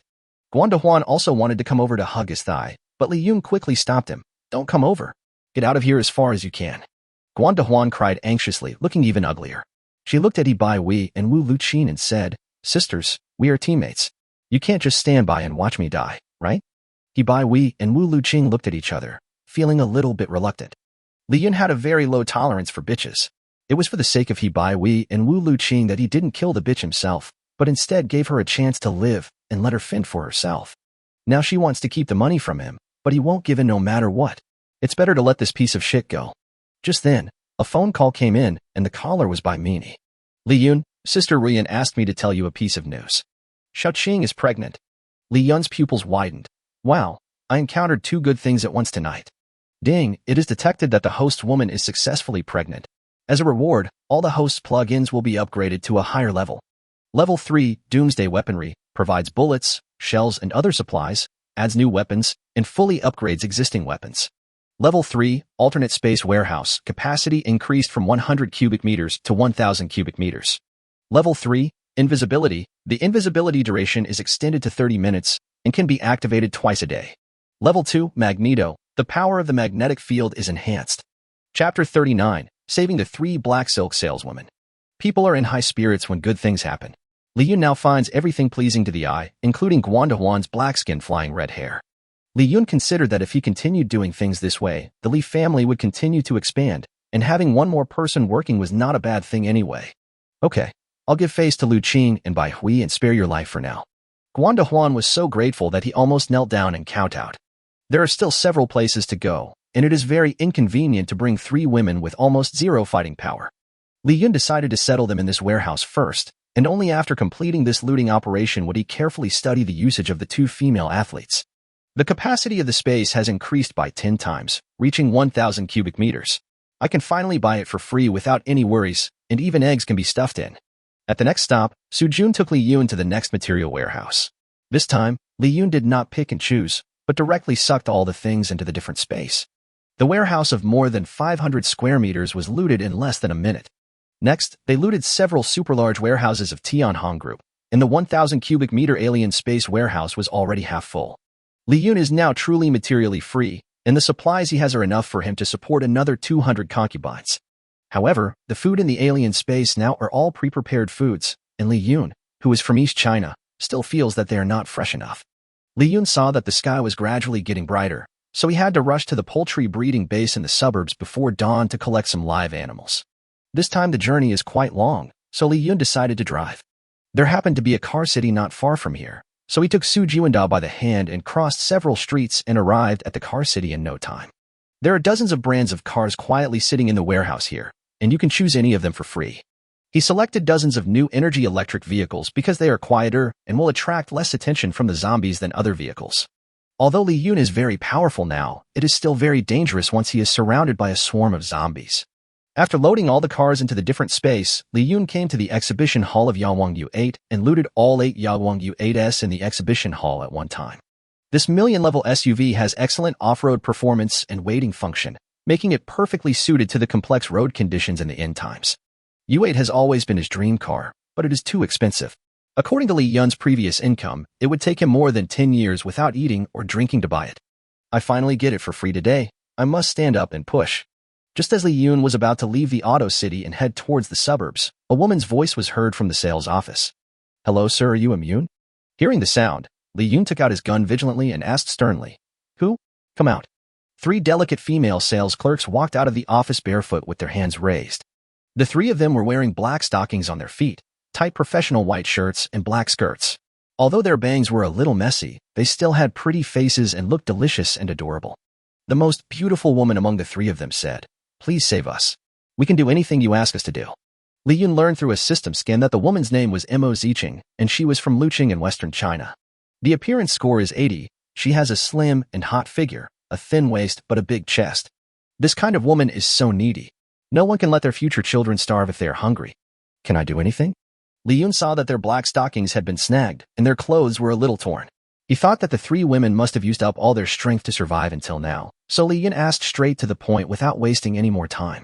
Guan Dehuan also wanted to come over to hug his thigh, but Li Yun quickly stopped him. "Don't come over. Get out of here as far as you can." Guan Dehuan cried anxiously, looking even uglier. She looked at Bai Wei and Wu Luqing and said, "Sisters, we are teammates. You can't just stand by and watch me die, right?" Bai Wei and Wu Luqing looked at each other, feeling a little bit reluctant. Li Yun had a very low tolerance for bitches. It was for the sake of Bai Wei and Wu Luqing that he didn't kill the bitch himself, but instead gave her a chance to live and let her fend for herself. Now she wants to keep the money from him, but he won't give in no matter what. It's better to let this piece of shit go. Just then, a phone call came in, and the caller was Bai Mini. "Li Yun, Sister Ruyan asked me to tell you a piece of news. Xiaoqing is pregnant." Li Yun's pupils widened. "Wow, I encountered 2 good things at once tonight." Ding, it is detected that the host woman is successfully pregnant. As a reward, all the host's plugins will be upgraded to a higher level. Level 3, Doomsday Weaponry, provides bullets, shells, and other supplies, adds new weapons, and fully upgrades existing weapons. Level 3, Alternate Space Warehouse, capacity increased from 100 cubic meters to 1,000 cubic meters. Level 3, Invisibility, the invisibility duration is extended to 30 minutes and can be activated twice a day. Level 2, Magneto, the power of the magnetic field is enhanced. Chapter 39, Saving the 3 Black Silk Saleswomen. People are in high spirits when good things happen. Li Yun now finds everything pleasing to the eye, including Guan Dehuan's black skin flying red hair. Li Yun considered that if he continued doing things this way, the Li family would continue to expand, and having one more person working was not a bad thing anyway. "Okay, I'll give face to Lu Qing and Bai Hui and spare your life for now." Guan Dehuan was so grateful that he almost knelt down and kowed out. There are still several places to go, and it is very inconvenient to bring 3 women with almost 0 fighting power. Li Yun decided to settle them in this warehouse first, and only after completing this looting operation would he carefully study the usage of the 2 female athletes. The capacity of the space has increased by 10 times, reaching 1,000 cubic meters. I can finally buy it for free without any worries, and even eggs can be stuffed in. At the next stop, Su Jun took Li Yun to the next material warehouse. This time, Li Yun did not pick and choose, but directly sucked all the things into the different space. The warehouse of more than 500 square meters was looted in less than a minute. Next, they looted several super-large warehouses of Tianhong Group, and the 1,000 cubic meter alien space warehouse was already half full. Li Yun is now truly materially free, and the supplies he has are enough for him to support another 200 concubines. However, the food in the alien space now are all pre-prepared foods, and Li Yun, who is from East China, still feels that they are not fresh enough. Li Yun saw that the sky was gradually getting brighter, so he had to rush to the poultry breeding base in the suburbs before dawn to collect some live animals. This time the journey is quite long, so Li Yun decided to drive. There happened to be a car city not far from here, so he took Su Jiwanda by the hand and crossed several streets and arrived at the car city in no time. There are dozens of brands of cars quietly sitting in the warehouse here, and you can choose any of them for free. He selected dozens of new energy electric vehicles because they are quieter and will attract less attention from the zombies than other vehicles. Although Li Yun is very powerful now, it is still very dangerous once he is surrounded by a swarm of zombies. After loading all the cars into the different space, Li Yun came to the exhibition hall of Yawang U8 and looted all 8 Yawang U8s in the exhibition hall at one time. This million-level SUV has excellent off-road performance and weighting function, making it perfectly suited to the complex road conditions in the end times. U8 has always been his dream car, but it is too expensive. According to Li Yun's previous income, it would take him more than 10 years without eating or drinking to buy it. I finally get it for free today. I must stand up and push. Just as Li Yun was about to leave the auto city and head towards the suburbs, a woman's voice was heard from the sales office. Hello, sir, are you immune? Hearing the sound, Li Yun took out his gun vigilantly and asked sternly, Who? Come out. 3 delicate female sales clerks walked out of the office barefoot with their hands raised. The 3 of them were wearing black stockings on their feet, tight professional white shirts, and black skirts. Although their bangs were a little messy, they still had pretty faces and looked delicious and adorable. The most beautiful woman among the 3 of them said, Please save us. We can do anything you ask us to do. Li Yun learned through a system scan that the woman's name was Mo Ziqing, and she was from Luqing in western China. The appearance score is 80. She has a slim and hot figure, a thin waist but a big chest. This kind of woman is so needy. No one can let their future children starve if they are hungry. Can I do anything? Li Yun saw that their black stockings had been snagged, and their clothes were a little torn. He thought that the 3 women must have used up all their strength to survive until now, so Li Yun asked straight to the point without wasting any more time.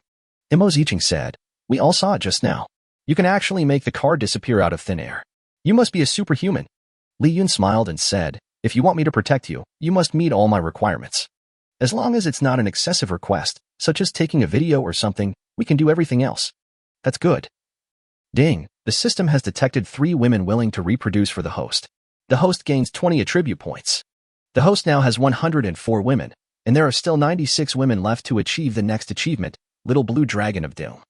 Mo Ziqing said, We all saw it just now. You can actually make the car disappear out of thin air. You must be a superhuman. Li Yun smiled and said, If you want me to protect you, you must meet all my requirements. As long as it's not an excessive request, such as taking a video or something, we can do everything else. That's good. Ding, the system has detected 3 women willing to reproduce for the host. The host gains 20 attribute points. The host now has 104 women, and there are still 96 women left to achieve the next achievement, Little Blue Dragon of Doom.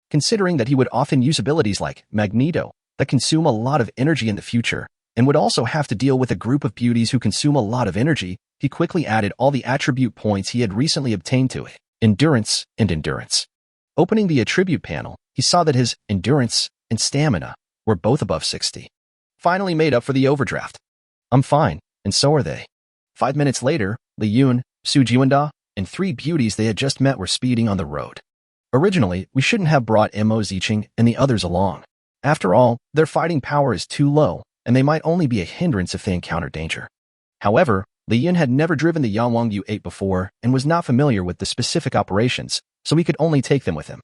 Considering that he would often use abilities like Magneto that consume a lot of energy in the future, and would also have to deal with a group of beauties who consume a lot of energy, he quickly added all the attribute points he had recently obtained to it, endurance and endurance. Opening the attribute panel, he saw that his endurance and stamina were both above 60. Finally made up for the overdraft. I'm fine, and so are they. 5 minutes later, Li Yun, Su Jiwanda, and 3 beauties they had just met were speeding on the road. Originally, we shouldn't have brought Mo Ziqing and the others along. After all, their fighting power is too low, and they might only be a hindrance if they encounter danger. However, Li Yun had never driven the Yawang U8 before and was not familiar with the specific operations, so he could only take them with him.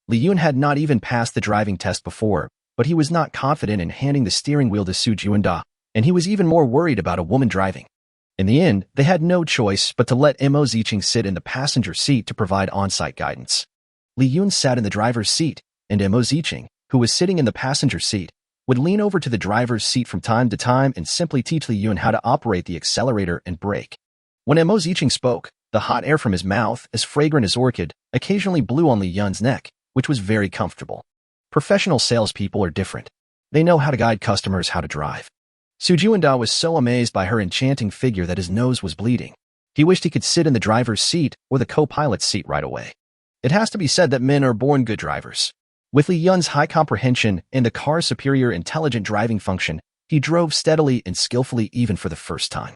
Li Yun had not even passed the driving test before, but he was not confident in handing the steering wheel to Su Jiwanda, and he was even more worried about a woman driving. In the end, they had no choice but to let Mo Ziqing sit in the passenger seat to provide on-site guidance. Li Yun sat in the driver's seat, and Mo Ziqing, who was sitting in the passenger seat, would lean over to the driver's seat from time to time and simply teach Li Yun how to operate the accelerator and brake. When Mo Ziqing spoke, the hot air from his mouth, as fragrant as orchid, occasionally blew on Li Yun's neck, which was very comfortable. Professional salespeople are different. They know how to guide customers how to drive. Su Jiwanda was so amazed by her enchanting figure that his nose was bleeding. He wished he could sit in the driver's seat or the co-pilot's seat right away. It has to be said that men are born good drivers. With Li Yun's high comprehension and the car's superior intelligent driving function, he drove steadily and skillfully even for the first time.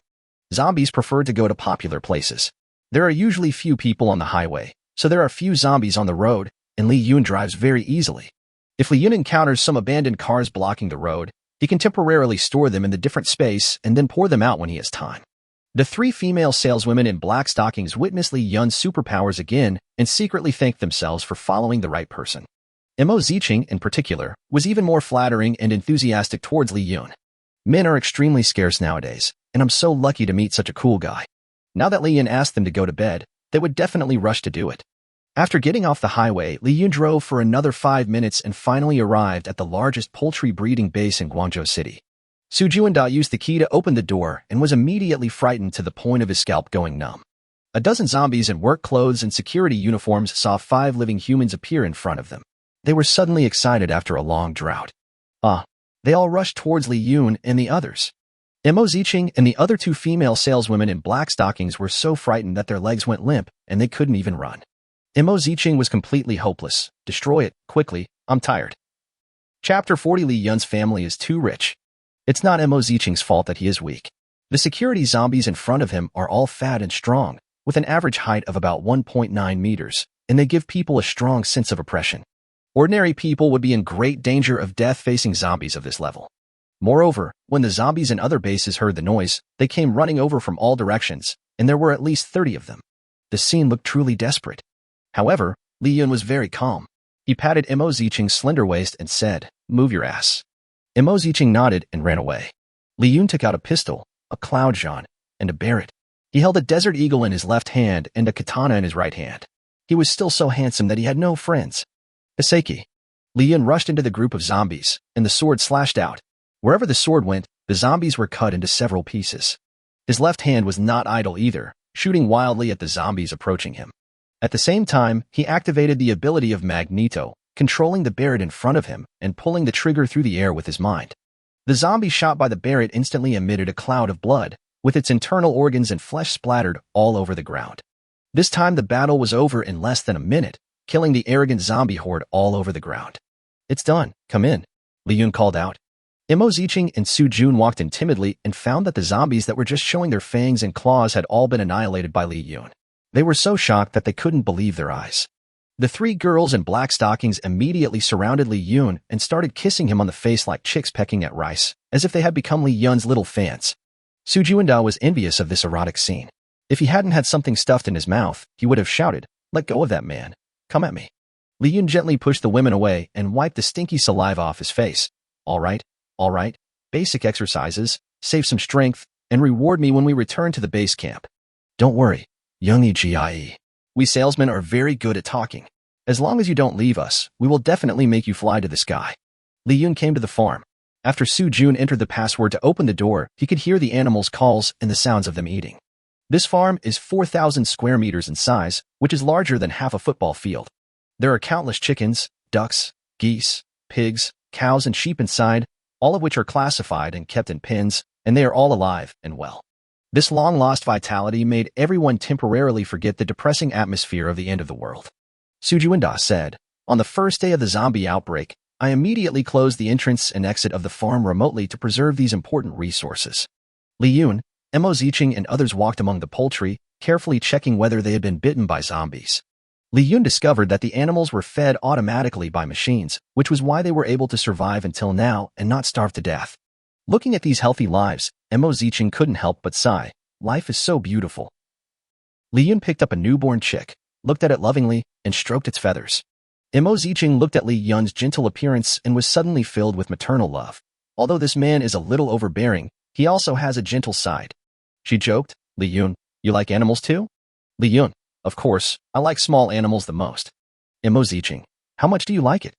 Zombies prefer to go to popular places. There are usually few people on the highway, so there are few zombies on the road, and Li Yun drives very easily. If Li Yun encounters some abandoned cars blocking the road, he can temporarily store them in the different space and then pour them out when he has time. The 3 female saleswomen in black stockings witness Li Yun's superpowers again and secretly thank themselves for following the right person. Mo Ziqing, in particular, was even more flattering and enthusiastic towards Li Yun. Men are extremely scarce nowadays, and I'm so lucky to meet such a cool guy. Now that Li Yun asked them to go to bed, they would definitely rush to do it. After getting off the highway, Li Yun drove for another 5 minutes and finally arrived at the largest poultry breeding base in Guangzhou City. Su Jiwanda used the key to open the door and was immediately frightened to the point of his scalp going numb. A dozen zombies in work clothes and security uniforms saw 5 living humans appear in front of them. They were suddenly excited after a long drought. They all rushed towards Li Yun and the others. Mo Zicheng and the other two female saleswomen in black stockings were so frightened that their legs went limp and they couldn't even run. Mo Zicheng was completely hopeless. Destroy it, quickly, I'm tired. Chapter 40. Li Yun's family is too rich. It's not Mo Zicheng's fault that he is weak. The security zombies in front of him are all fat and strong, with an average height of about 1.9 meters, and they give people a strong sense of oppression. Ordinary people would be in great danger of death facing zombies of this level. Moreover, when the zombies in other bases heard the noise, they came running over from all directions, and there were at least 30 of them. The scene looked truly desperate. However, Li Yun was very calm. He patted Mo Zicheng's slender waist and said, "Move your ass." Mo Zicheng nodded and ran away. Li Yun took out a pistol, a cloud Jean, and a Barrett. He held a desert eagle in his left hand and a katana in his right hand. He was still so handsome that he had no friends. Hiseki. Li Yun rushed into the group of zombies, and the sword slashed out. Wherever the sword went, the zombies were cut into several pieces. His left hand was not idle either, shooting wildly at the zombies approaching him. At the same time, he activated the ability of Magneto, controlling the Barrett in front of him and pulling the trigger through the air with his mind. The zombie shot by the Barrett instantly emitted a cloud of blood, with its internal organs and flesh splattered all over the ground. This time the battle was over in less than a minute, killing the arrogant zombie horde all over the ground. "It's done, come in," Li Yun called out. Mo Zicheng and Su Jun walked in timidly and found that the zombies that were just showing their fangs and claws had all been annihilated by Li Yun. They were so shocked that they couldn't believe their eyes. The three girls in black stockings immediately surrounded Li Yun and started kissing him on the face like chicks pecking at rice, as if they had become Li Yun's little fans. Su Juanda was envious of this erotic scene. If he hadn't had something stuffed in his mouth, he would have shouted, "Let go of that man. Come at me." Li Yun gently pushed the women away and wiped the stinky saliva off his face. All right, basic exercises, save some strength, and reward me when we return to the base camp. Don't worry, Youngie Gie. We salesmen are very good at talking. As long as you don't leave us, we will definitely make you fly to the sky. Li Yun came to the farm. After Su Jun entered the password to open the door, he could hear the animals' calls and the sounds of them eating. This farm is 4,000 square meters in size, which is larger than half a football field. There are countless chickens, ducks, geese, pigs, cows, and sheep inside, all of which are classified and kept in pens, and they are all alive and well. This long-lost vitality made everyone temporarily forget the depressing atmosphere of the end of the world. Su Juanda said, "On the first day of the zombie outbreak, I immediately closed the entrance and exit of the farm remotely to preserve these important resources." Li Yun, Mo Zicheng, and others walked among the poultry, carefully checking whether they had been bitten by zombies. Li Yun discovered that the animals were fed automatically by machines, which was why they were able to survive until now and not starve to death. Looking at these healthy lives, Mo Zicheng couldn't help but sigh. Life is so beautiful. Li Yun picked up a newborn chick, looked at it lovingly, and stroked its feathers. Mo Zicheng looked at Li Yun's gentle appearance and was suddenly filled with maternal love. Although this man is a little overbearing, he also has a gentle side. She joked, "Li Yun, you like animals too?" Li Yun, "Of course, I like small animals the most." Mo Zicheng, "How much do you like it?"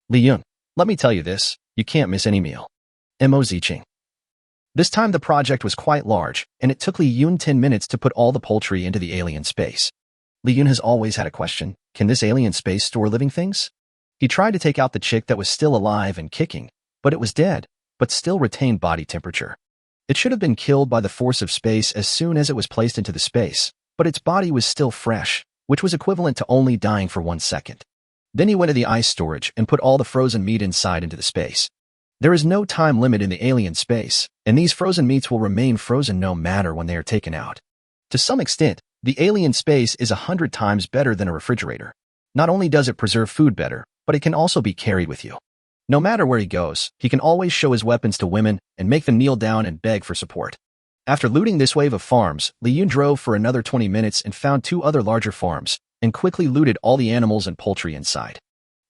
Li Yun, "Let me tell you this, you can't miss any meal." Mo Zicheng. This time the project was quite large, and it took Li Yun 10 minutes to put all the poultry into the alien space. Li Yun has always had a question: can this alien space store living things? He tried to take out the chick that was still alive and kicking, but it was dead, but still retained body temperature. It should have been killed by the force of space as soon as it was placed into the space, but its body was still fresh, which was equivalent to only dying for 1 second. Then he went to the ice storage and put all the frozen meat inside into the space. There is no time limit in the alien space, and these frozen meats will remain frozen no matter when they are taken out. To some extent, the alien space is 100 times better than a refrigerator. Not only does it preserve food better, but it can also be carried with you. No matter where he goes, he can always show his weapons to women and make them kneel down and beg for support. After looting this wave of farms, Li Yun drove for another 20 minutes and found 2 other larger farms, and quickly looted all the animals and poultry inside.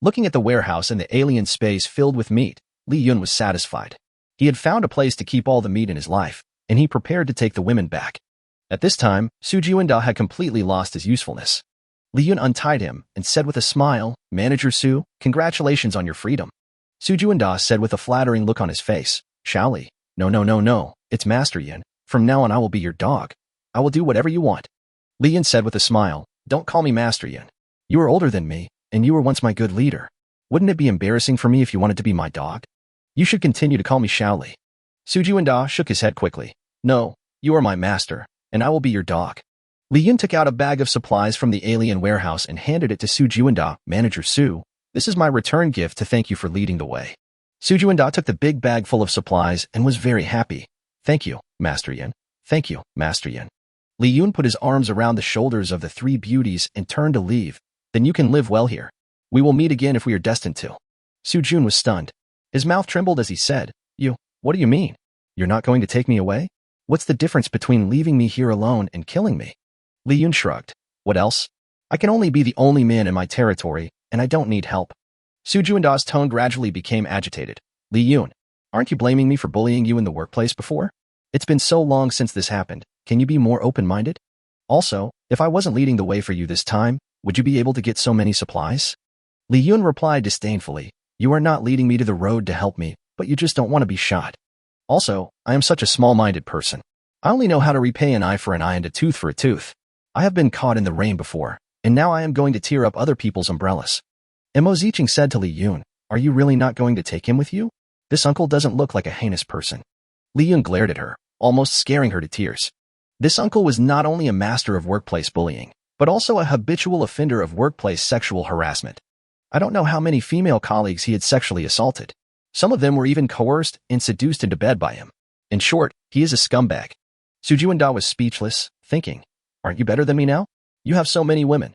Looking at the warehouse and the alien space filled with meat, Li Yun was satisfied. He had found a place to keep all the meat in his life, and he prepared to take the women back. At this time, Su Juanda had completely lost his usefulness. Li Yun untied him and said with a smile, "Manager Su, congratulations on your freedom." Su Juanda said with a flattering look on his face, "Shaoli, no, it's Master Yun. From now on I will be your dog. I will do whatever you want." Li Yun said with a smile, "Don't call me Master Yun. You are older than me, and you were once my good leader. Wouldn't it be embarrassing for me if you wanted to be my dog? You should continue to call me Shaoli." Su Juanda shook his head quickly. No, you are my master, and I will be your dog. Li Yun took out a bag of supplies from the alien warehouse and handed it to Su Juanda. Manager Su, this is my return gift to thank you for leading the way. Su Juanda took the big bag full of supplies and was very happy. Thank you, Master Yin. Thank you, Master Yin. Li Yun put his arms around the shoulders of the three beauties and turned to leave. Then you can live well here. We will meet again if we are destined to. Su Jun was stunned. His mouth trembled as he said, what do you mean? You're not going to take me away? What's the difference between leaving me here alone and killing me? Li Yun shrugged. What else? I can only be the only man in my territory, and I don't need help. Su Juanda's tone gradually became agitated. Li Yun, aren't you blaming me for bullying you in the workplace before? It's been so long since this happened. Can you be more open-minded? Also, if I wasn't leading the way for you this time, would you be able to get so many supplies? Li Yun replied disdainfully, you are not leading me to the road to help me, but you just don't want to be shot. Also, I am such a small-minded person. I only know how to repay an eye for an eye and a tooth for a tooth. I have been caught in the rain before, and now I am going to tear up other people's umbrellas. Mo Ziqing said to Li Yun, are you really not going to take him with you? This uncle doesn't look like a heinous person. Li Yun glared at her, almost scaring her to tears. This uncle was not only a master of workplace bullying, but also a habitual offender of workplace sexual harassment. I don't know how many female colleagues he had sexually assaulted. Some of them were even coerced and seduced into bed by him. In short, he is a scumbag. Su Juanda was speechless, thinking, aren't you better than me now? You have so many women.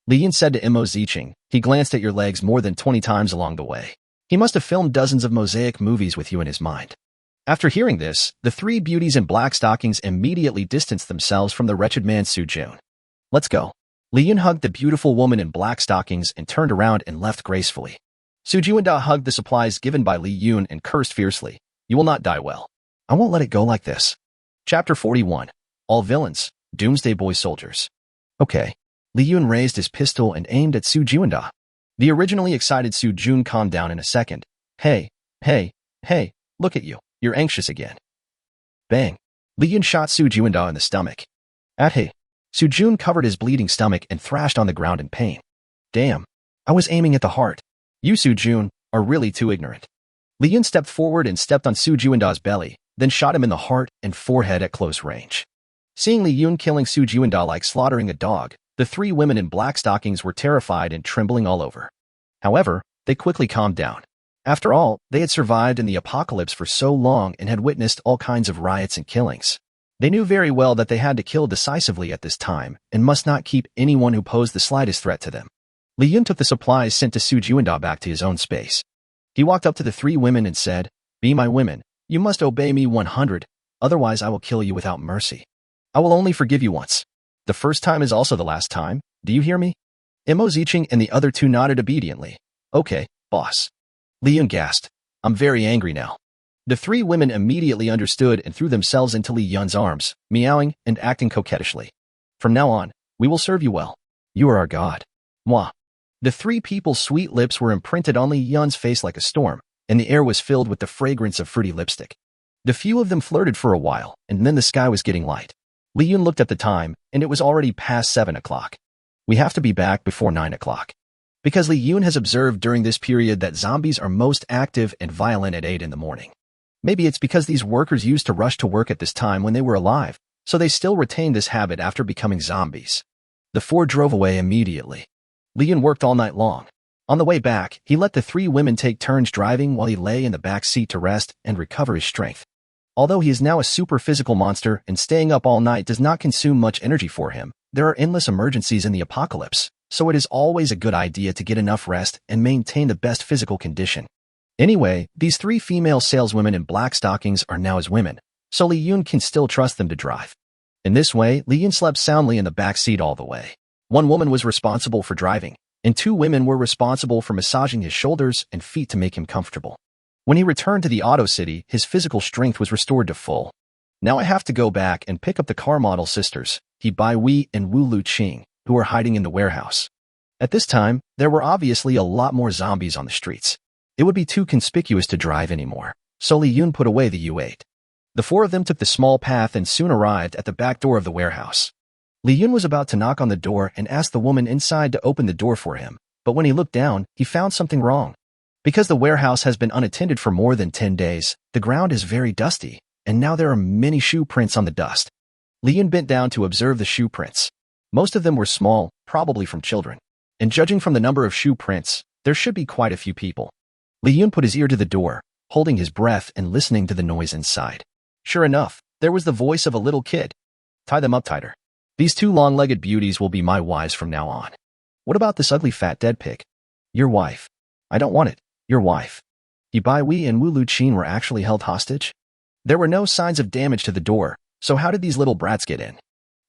Li Yun said to Mo Ziqing, he glanced at your legs more than 20 times along the way. He must have filmed dozens of mosaic movies with you in his mind. After hearing this, the three beauties in black stockings immediately distanced themselves from the wretched man Su Jun. Let's go. Li Yun hugged the beautiful woman in black stockings and turned around and left gracefully. Su Juanda hugged the supplies given by Li Yun and cursed fiercely. You will not die well. I won't let it go like this. Chapter 41. All villains, Doomsday Boy soldiers. Okay. Li Yun raised his pistol and aimed at Su Juanda. The originally excited Su Jun calmed down in a second. Hey, look at you. You're anxious again. Bang. Li Yun shot Su Juanda in the stomach. Su Jun covered his bleeding stomach and thrashed on the ground in pain. Damn. I was aiming at the heart. You, Su Jun, are really too ignorant. Li Yun stepped forward and stepped on Su Juanda's belly, then shot him in the heart and forehead at close range. Seeing Li Yun killing Su Juanda like slaughtering a dog, the three women in black stockings were terrified and trembling all over. However, they quickly calmed down. After all, they had survived in the apocalypse for so long and had witnessed all kinds of riots and killings. They knew very well that they had to kill decisively at this time and must not keep anyone who posed the slightest threat to them. Li Yun took the supplies sent to Su Juanda back to his own space. He walked up to the three women and said, Be my women. You must obey me 100, otherwise I will kill you without mercy. I will only forgive you once. The first time is also the last time. Do you hear me? Mo Ziqing and the other two nodded obediently. Okay, boss. Li Yun gasped. I'm very angry now. The three women immediately understood and threw themselves into Li Yun's arms, meowing and acting coquettishly. From now on, we will serve you well. You are our god. Moi. The three people's sweet lips were imprinted on Li Yun's face like a storm, and the air was filled with the fragrance of fruity lipstick. The few of them flirted for a while, and then the sky was getting light. Li Yun looked at the time, and it was already past 7 o'clock. We have to be back before 9 o'clock. Because Li Yun has observed during this period that zombies are most active and violent at 8 in the morning. Maybe it's because these workers used to rush to work at this time when they were alive, so they still retain this habit after becoming zombies. The four drove away immediately. Li Yun worked all night long. On the way back, he let the three women take turns driving while he lay in the back seat to rest and recover his strength. Although he is now a super physical monster and staying up all night does not consume much energy for him, there are endless emergencies in the apocalypse, so it is always a good idea to get enough rest and maintain the best physical condition. Anyway, these three female saleswomen in black stockings are now his women, so Li Yun can still trust them to drive. In this way, Li Yun slept soundly in the back seat all the way. One woman was responsible for driving, and two women were responsible for massaging his shoulders and feet to make him comfortable. When he returned to the auto city, his physical strength was restored to full. Now I have to go back and pick up the car model sisters, He Bai Wei and Wu Lu Qing, who were hiding in the warehouse. At this time, there were obviously a lot more zombies on the streets. It would be too conspicuous to drive anymore, so Li Yun put away the U8. The four of them took the small path and soon arrived at the back door of the warehouse. Li Yun was about to knock on the door and ask the woman inside to open the door for him, but when he looked down, he found something wrong. Because the warehouse has been unattended for more than 10 days, the ground is very dusty, and now there are many shoe prints on the dust. Li Yun bent down to observe the shoe prints. Most of them were small, probably from children. And judging from the number of shoe prints, there should be quite a few people. Li Yun put his ear to the door, holding his breath and listening to the noise inside. Sure enough, there was the voice of a little kid. Tie them up tighter. These two long-legged beauties will be my wives from now on. What about this ugly fat dead pig? Your wife. I don't want it. Your wife. Yi Bai Wei and Wu Luqing were actually held hostage? There were no signs of damage to the door, so how did these little brats get in?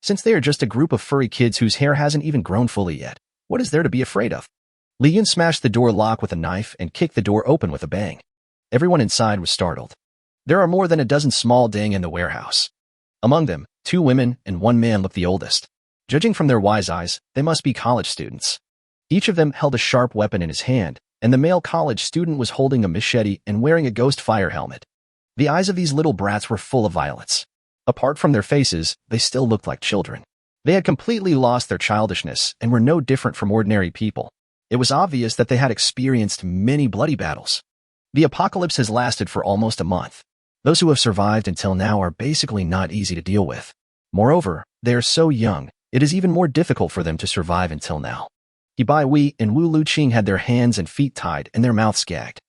Since they are just a group of furry kids whose hair hasn't even grown fully yet, what is there to be afraid of? Li Yun smashed the door lock with a knife and kicked the door open with a bang. Everyone inside was startled. There are more than a dozen small dang in the warehouse. Among them, 2 women and 1 man looked the oldest. Judging from their wise eyes, they must be college students. Each of them held a sharp weapon in his hand, and the male college student was holding a machete and wearing a ghost fire helmet. The eyes of these little brats were full of violence. Apart from their faces, they still looked like children. They had completely lost their childishness and were no different from ordinary people. It was obvious that they had experienced many bloody battles. The apocalypse has lasted for almost a month. Those who have survived until now are basically not easy to deal with. Moreover, they are so young, it is even more difficult for them to survive until now. Yi Bai Wei and Wu Luqing had their hands and feet tied and their mouths gagged.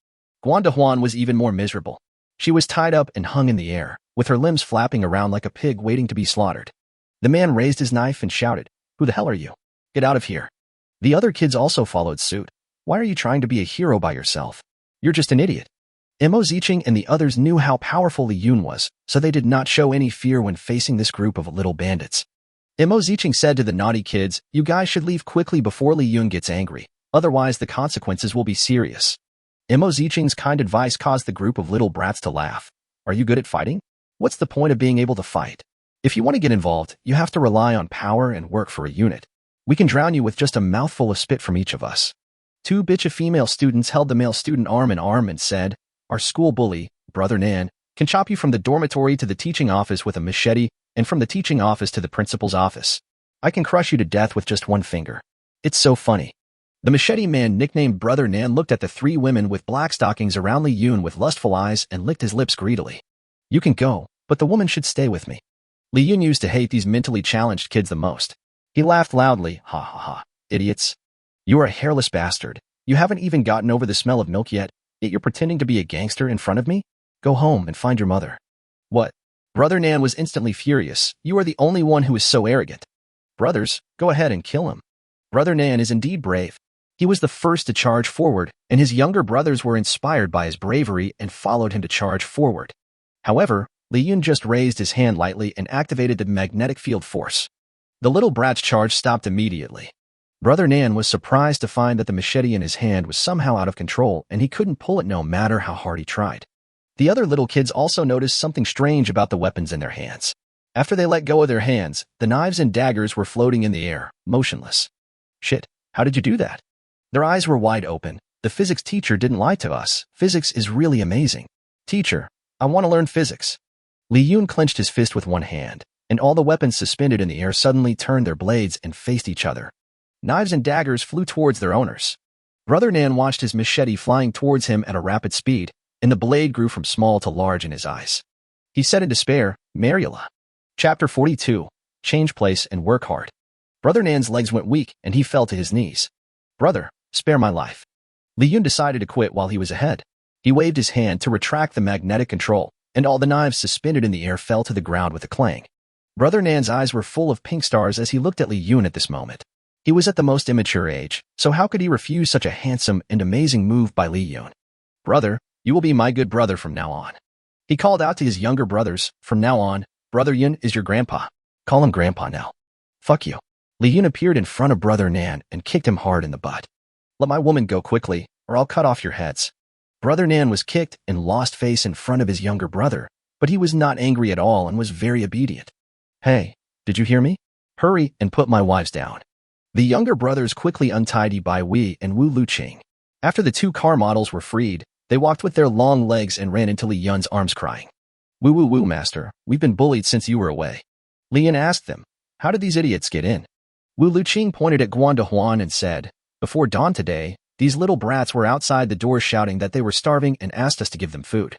Guan Dehuan was even more miserable. She was tied up and hung in the air, with her limbs flapping around like a pig waiting to be slaughtered. The man raised his knife and shouted, "Who the hell are you? Get out of here." The other kids also followed suit. Why are you trying to be a hero by yourself? You're just an idiot. Mo Ziqing and the others knew how powerful Li Yun was, so they did not show any fear when facing this group of little bandits. Mo Ziqing said to the naughty kids, "You guys should leave quickly before Li Yun gets angry, otherwise the consequences will be serious." Mo Ziqing's kind advice caused the group of little brats to laugh. Are you good at fighting? What's the point of being able to fight? If you want to get involved, you have to rely on power and work for a unit. We can drown you with just a mouthful of spit from each of us. 2 bitchy female students held the male student arm in arm and said, "Our school bully, Brother Nan, can chop you from the dormitory to the teaching office with a machete and from the teaching office to the principal's office. I can crush you to death with just one finger. It's so funny." The machete man nicknamed Brother Nan looked at the 3 women with black stockings around Li Yun with lustful eyes and licked his lips greedily. "You can go, but the woman should stay with me." Li Yun used to hate these mentally challenged kids the most. He laughed loudly, "Ha ha ha, idiots. You are a hairless bastard. You haven't even gotten over the smell of milk yet, yet you're pretending to be a gangster in front of me? Go home and find your mother." "What?" Brother Nan was instantly furious. "You are the only one who is so arrogant. Brothers, go ahead and kill him." Brother Nan is indeed brave. He was the first to charge forward, and his younger brothers were inspired by his bravery and followed him to charge forward. However, Li Yun just raised his hand lightly and activated the magnetic field force. The little brat's charge stopped immediately. Brother Nan was surprised to find that the machete in his hand was somehow out of control and he couldn't pull it no matter how hard he tried. The other little kids also noticed something strange about the weapons in their hands. After they let go of their hands, the knives and daggers were floating in the air, motionless. "Shit, how did you do that?" Their eyes were wide open. The physics teacher didn't lie to us. Physics is really amazing. "Teacher, I want to learn physics." Li Yun clenched his fist with one hand, and all the weapons suspended in the air suddenly turned their blades and faced each other. Knives and daggers flew towards their owners. Brother Nan watched his machete flying towards him at a rapid speed, and the blade grew from small to large in his eyes. He said in despair, "Mariela." Chapter 42. Change place and work hard. Brother Nan's legs went weak, and he fell to his knees. "Brother, spare my life." Li Yun decided to quit while he was ahead. He waved his hand to retract the magnetic control, and all the knives suspended in the air fell to the ground with a clang. Brother Nan's eyes were full of pink stars as he looked at Li Yun at this moment. He was at the most immature age, so how could he refuse such a handsome and amazing move by Li Yun? "Brother, you will be my good brother from now on." He called out to his younger brothers, "From now on, Brother Yun is your grandpa. Call him grandpa now." "Fuck you." Li Yun appeared in front of Brother Nan and kicked him hard in the butt. "Let my woman go quickly, or I'll cut off your heads." Brother Nan was kicked and lost face in front of his younger brother, but he was not angry at all and was very obedient. "Hey, did you hear me? Hurry and put my wives down." The younger brothers quickly untied Yi Bai Wei and Wu Luqing. After the 2 car models were freed, they walked with their long legs and ran into Li Yun's arms crying, "Woo woo woo, master, we've been bullied since you were away." Li Yun asked them, "How did these idiots get in?" Wu Luqing pointed at Guan Dehuan and said, "Before dawn today, These little brats were outside the door shouting that they were starving and asked us to give them food.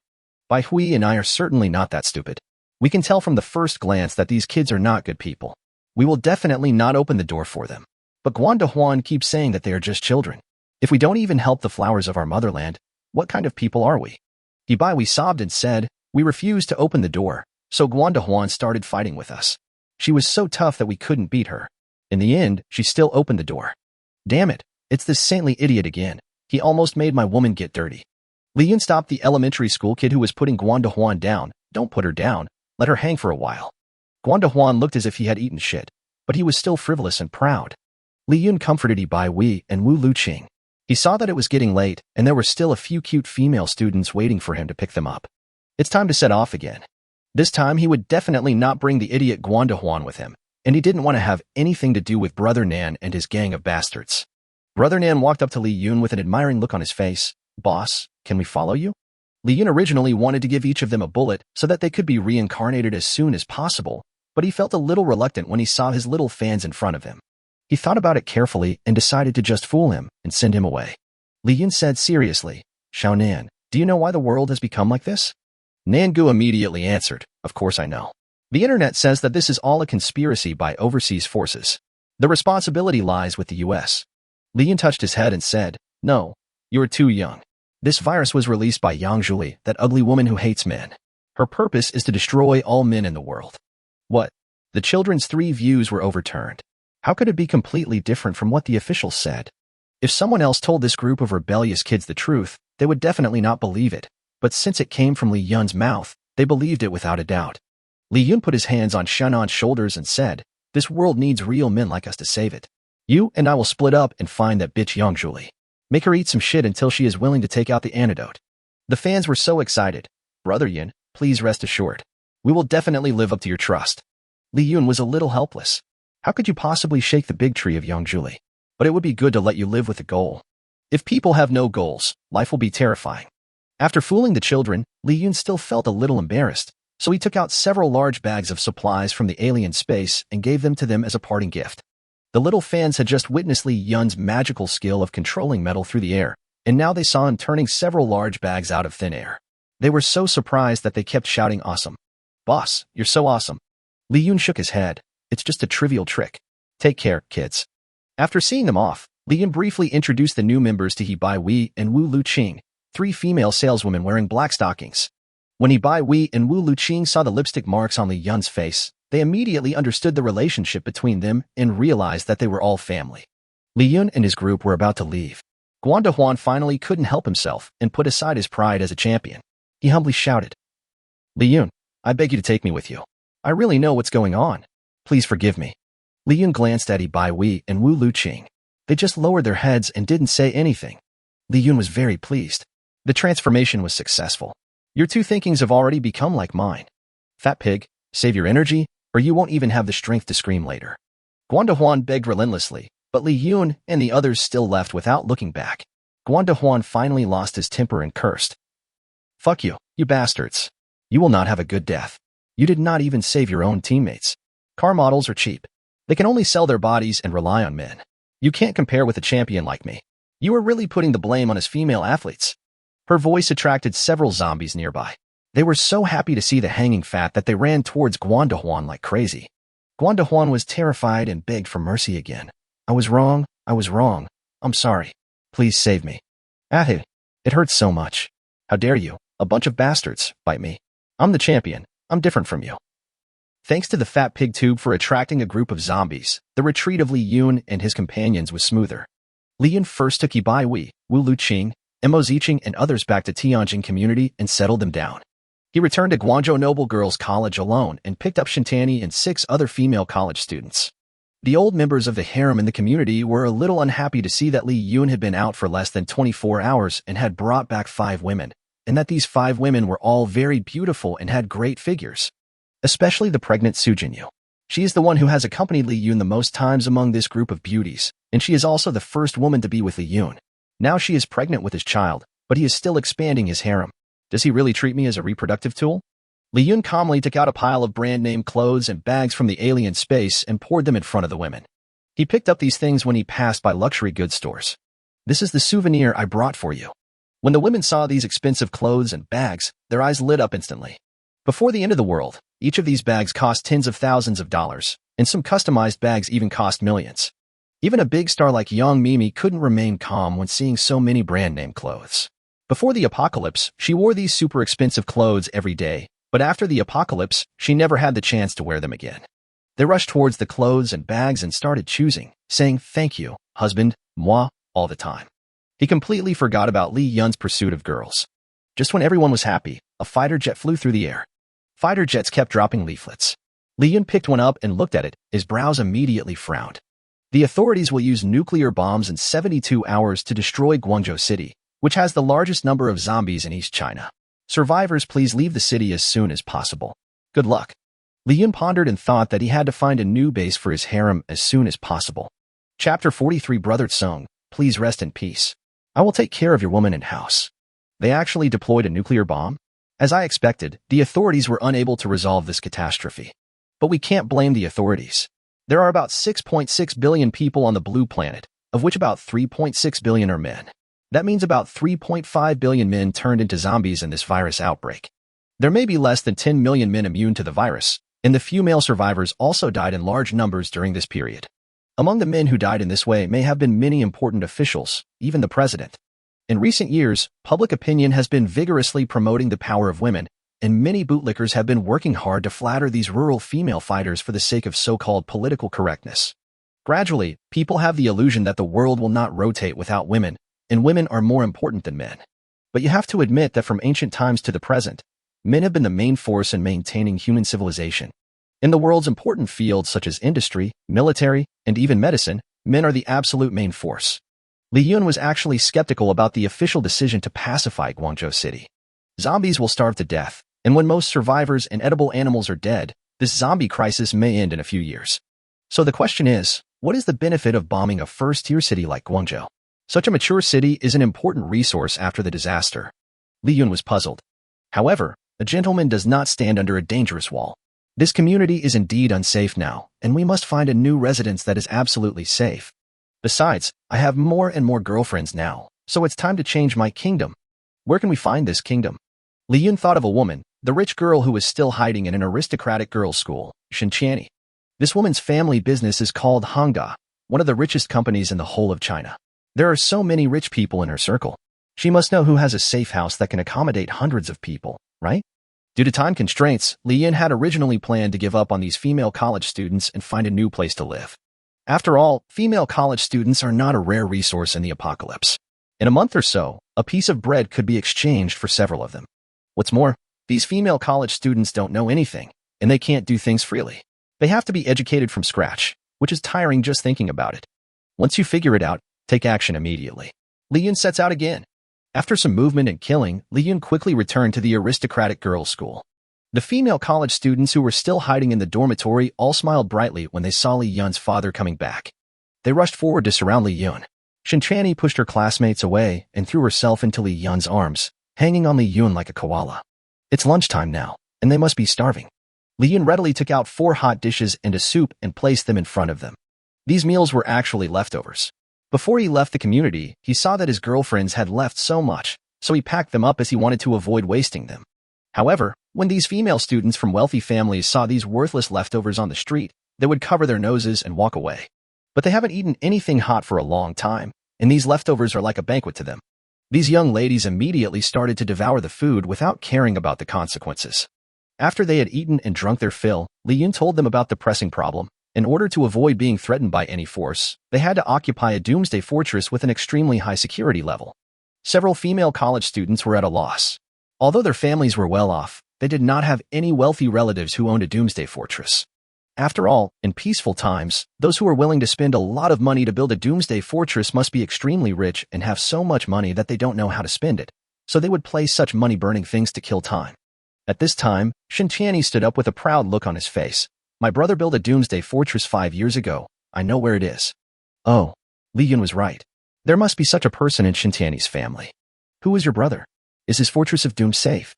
Bai Hui and I are certainly not that stupid. We can tell from the first glance that these kids are not good people. We will definitely not open the door for them. But Guan Huan keeps saying that they are just children. If we don't even help the flowers of our motherland, what kind of people are we? We sobbed and said, we refused to open the door, so Guan Huan started fighting with us. She was so tough that we couldn't beat her. In the end, she still opened the door. Damn it, it's this saintly idiot again. He almost made my woman get dirty. Li Yun stopped the elementary school kid who was putting Guan Huan down. Don't put her down. Let her hang for a while. Guan Huan looked as if he had eaten shit, but he was still frivolous and proud. Li Yun comforted Bai Wei and Wu Luqing. He saw that it was getting late, and there were still a few cute female students waiting for him to pick them up. It's time to set off again. This time he would definitely not bring the idiot Guan Huan with him, and he didn't want to have anything to do with Brother Nan and his gang of bastards. Brother Nan walked up to Li Yun with an admiring look on his face. Boss, can we follow you? Li Yun originally wanted to give each of them a bullet so that they could be reincarnated as soon as possible, but he felt a little reluctant when he saw his little fans in front of him. He thought about it carefully and decided to just fool him and send him away. Li Yun said seriously, Xiao Nan, do you know why the world has become like this? Nan Gu immediately answered, of course I know. The internet says that this is all a conspiracy by overseas forces. The responsibility lies with the US. Li Yun touched his head and said, no, you're too young. This virus was released by Yang Zhuli, that ugly woman who hates men. Her purpose is to destroy all men in the world. What? The children's 3 views were overturned. How could it be completely different from what the officials said? If someone else told this group of rebellious kids the truth, they would definitely not believe it. But since it came from Li Yun's mouth, they believed it without a doubt. Li Yun put his hands on Shannon's shoulders and said, this world needs real men like us to save it. You and I will split up and find that bitch Yang Zhuli. Make her eat some shit until she is willing to take out the antidote. The fans were so excited. Brother Yun, please rest assured. We will definitely live up to your trust. Li Yun was a little helpless. How could you possibly shake the big tree of Yang Zhuli? But it would be good to let you live with a goal. If people have no goals, life will be terrifying. After fooling the children, Li Yun still felt a little embarrassed, so he took out several large bags of supplies from the alien space and gave them to them as a parting gift. The little fans had just witnessed Li Yun's magical skill of controlling metal through the air, and now they saw him turning several large bags out of thin air. They were so surprised that they kept shouting awesome. Boss, you're so awesome. Li Yun shook his head. It's just a trivial trick. Take care, kids. After seeing them off, Li Yun briefly introduced the new members to Bai Wei and Wu Luqing, 3 female saleswomen wearing black stockings. When Bai Wei and Wu Luqing saw the lipstick marks on Li Yun's face, they immediately understood the relationship between them and realized that they were all family. Li Yun and his group were about to leave. Guan Huan finally couldn't help himself and put aside his pride as a champion. He humbly shouted, Li Yun, I beg you to take me with you. I really know what's going on. Please forgive me. Li Yun glanced at Bai Wei and Wu Luqing. They just lowered their heads and didn't say anything. Li Yun was very pleased. The transformation was successful. Your 2 thinkings have already become like mine. Fat pig, save your energy, or you won't even have the strength to scream later. Guan Huan begged relentlessly, but Li Yun and the others still left without looking back. Guan Huan finally lost his temper and cursed. Fuck you, you bastards. You will not have a good death. You did not even save your own teammates. Car models are cheap. They can only sell their bodies and rely on men. You can't compare with a champion like me. You are really putting the blame on his female athletes. Her voice attracted several zombies nearby. They were so happy to see the hanging fat that they ran towards Guan Huan like crazy. Guan Huan was terrified and begged for mercy again. I was wrong. I'm sorry. Please save me. Ahe, it hurts so much. How dare you, a bunch of bastards, bite me. I'm the champion. I'm different from you. Thanks to the fat pig tube for attracting a group of zombies, the retreat of Li Yun and his companions was smoother. Li Yun first took Bai Wei, Wu Luqing, Mo Ziqing and others back to Tianjin community and settled them down. He returned to Guangzhou Noble Girls College alone and picked up Shintani and 6 other female college students. The old members of the harem in the community were a little unhappy to see that Li Yun had been out for less than 24 hours and had brought back 5 women, and that these 5 women were all very beautiful and had great figures. Especially the pregnant Su Jinyu. She is the one who has accompanied Li Yun the most times among this group of beauties, and she is also the first woman to be with Li Yun. Now she is pregnant with his child, but he is still expanding his harem. Does he really treat me as a reproductive tool? Li Yun calmly took out a pile of brand-name clothes and bags from the alien space and poured them in front of the women. He picked up these things when he passed by luxury goods stores. This is the souvenir I brought for you." When the women saw these expensive clothes and bags, their eyes lit up instantly. Before the end of the world, each of these bags cost tens of thousands of dollars, and some customized bags even cost millions. Even a big star like young Mimi couldn't remain calm when seeing so many brand-name clothes. Before the apocalypse, she wore these super expensive clothes every day, but after the apocalypse, she never had the chance to wear them again. They rushed towards the clothes and bags and started choosing, saying, "Thank you, husband, moi," all the time. He completely forgot about Li Yun's pursuit of girls. Just when everyone was happy, a fighter jet flew through the air. Fighter jets kept dropping leaflets. Li Yun picked one up and looked at it. His brows immediately frowned. The authorities will use nuclear bombs in 72 hours to destroy Guangzhou City, which has the largest number of zombies in East China. Survivors, please leave the city as soon as possible. Good luck. Li Yun pondered and thought that he had to find a new base for his harem as soon as possible. Chapter 43 Brother Song, please rest in peace. I will take care of your woman and house. They actually deployed a nuclear bomb? As I expected, the authorities were unable to resolve this catastrophe. But we can't blame the authorities. There are about 6.6 billion people on the blue planet, of which about 3.6 billion are men. That means about 3.5 billion men turned into zombies in this virus outbreak. There may be less than 10 million men immune to the virus, and the few male survivors also died in large numbers during this period. Among the men who died in this way may have been many important officials, even the president. In recent years, public opinion has been vigorously promoting the power of women, and many bootlickers have been working hard to flatter these rural female fighters for the sake of so-called political correctness. Gradually, people have the illusion that the world will not rotate without women, and women are more important than men. But you have to admit that from ancient times to the present, men have been the main force in maintaining human civilization. In the world's important fields such as industry, military, and even medicine, men are the absolute main force. Li Yun was actually skeptical about the official decision to pacify Guangzhou City. Zombies will starve to death, and when most survivors and edible animals are dead, this zombie crisis may end in a few years. So the question is, what is the benefit of bombing a first-tier city like Guangzhou? Such a mature city is an important resource after the disaster. Li Yun was puzzled. However, a gentleman does not stand under a dangerous wall. This community is indeed unsafe now, and we must find a new residence that is absolutely safe. Besides, I have more and more girlfriends now, so it's time to change my kingdom. Where can we find this kingdom? Li Yun thought of a woman, the rich girl who was still hiding in an aristocratic girls' school, Shinqiani. This woman's family business is called Hangga, one of the richest companies in the whole of China. There are so many rich people in her circle. She must know who has a safe house that can accommodate hundreds of people, right? Due to time constraints, Li Yun had originally planned to give up on these female college students and find a new place to live. After all, female college students are not a rare resource in the apocalypse. In a month or so, a piece of bread could be exchanged for several of them. What's more, these female college students don't know anything, and they can't do things freely. They have to be educated from scratch, which is tiring just thinking about it. Once you figure it out, take action immediately. Li Yun sets out again. After some movement and killing, Li Yun quickly returned to the aristocratic girls' school. The female college students who were still hiding in the dormitory all smiled brightly when they saw Li Yun's father coming back. They rushed forward to surround Li Yun. Shinqiani pushed her classmates away and threw herself into Li Yun's arms, hanging on Li Yun like a koala. It's lunchtime now, and they must be starving. Li Yun readily took out 4 hot dishes and a soup and placed them in front of them. These meals were actually leftovers. Before he left the community, he saw that his girlfriends had left so much, so he packed them up as he wanted to avoid wasting them. However, when these female students from wealthy families saw these worthless leftovers on the street, they would cover their noses and walk away. But they haven't eaten anything hot for a long time, and these leftovers are like a banquet to them. These young ladies immediately started to devour the food without caring about the consequences. After they had eaten and drunk their fill, Li Yun told them about the pressing problem. In order to avoid being threatened by any force, they had to occupy a doomsday fortress with an extremely high security level. Several female college students were at a loss. Although their families were well off, they did not have any wealthy relatives who owned a doomsday fortress. After all, in peaceful times, those who are willing to spend a lot of money to build a doomsday fortress must be extremely rich and have so much money that they don't know how to spend it, so they would play such money-burning things to kill time. At this time, Shinqiani stood up with a proud look on his face. My brother built a doomsday fortress 5 years ago. I know where it is. Oh, Li Yun was right. There must be such a person in Shinqiani's family. Who is your brother? Is his fortress of doom safe?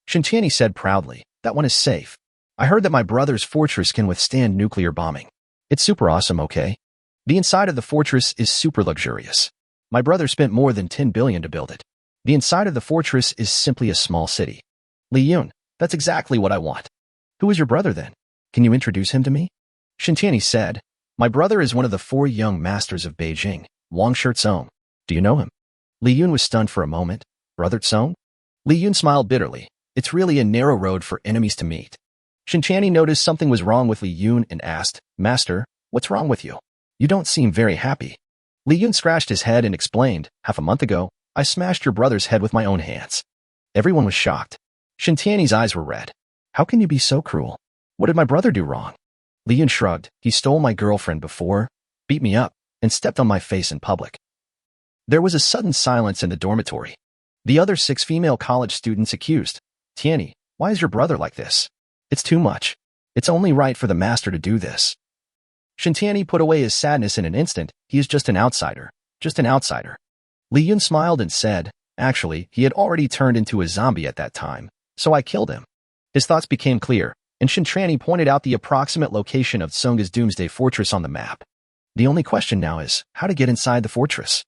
Shinqiani said proudly, that one is safe. I heard that my brother's fortress can withstand nuclear bombing. It's super awesome, okay? The inside of the fortress is super luxurious. My brother spent more than 10 billion to build it. The inside of the fortress is simply a small city. Li Yun, that's exactly what I want. Who is your brother then? Can you introduce him to me? Shintiani said, my brother is one of the 4 young masters of Beijing, Wang Shirtsong. Do you know him? Li Yun was stunned for a moment. Brother Tsong? Li Yun smiled bitterly. It's really a narrow road for enemies to meet. Shintiani noticed something was wrong with Li Yun and asked, Master, what's wrong with you? You don't seem very happy. Li Yun scratched his head and explained, half a month ago, I smashed your brother's head with my own hands. Everyone was shocked. Shintiani's eyes were red. How can you be so cruel? What did my brother do wrong? Li Yun shrugged. He stole my girlfriend before, beat me up, and stepped on my face in public. There was a sudden silence in the dormitory. The other 6 female college students accused, Tiani, why is your brother like this? It's too much. It's only right for the master to do this. Shintiani put away his sadness in an instant. He is just an outsider. Just an outsider. Li Yun smiled and said, actually, he had already turned into a zombie at that time, so I killed him. His thoughts became clear, and Shintiani pointed out the approximate location of Tsong's doomsday fortress on the map. The only question now is, how to get inside the fortress.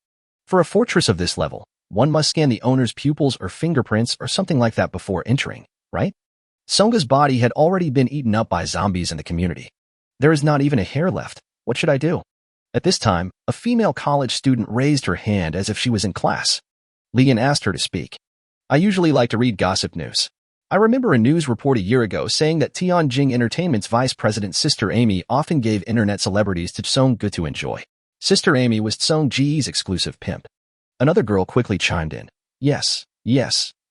For a fortress of this level, one must scan the owner's pupils or fingerprints or something like that before entering, right? Tsong's body had already been eaten up by zombies in the community. There is not even a hair left. What should I do? At this time, a female college student raised her hand as if she was in class. Li Yun asked her to speak. I usually like to read gossip news. I remember a news report a year ago saying that Tianjin Entertainment's vice president Sister Amy often gave internet celebrities to Tsong Gu to enjoy. Sister Amy was Tsong Ji's exclusive pimp. Another girl quickly chimed in. Yes,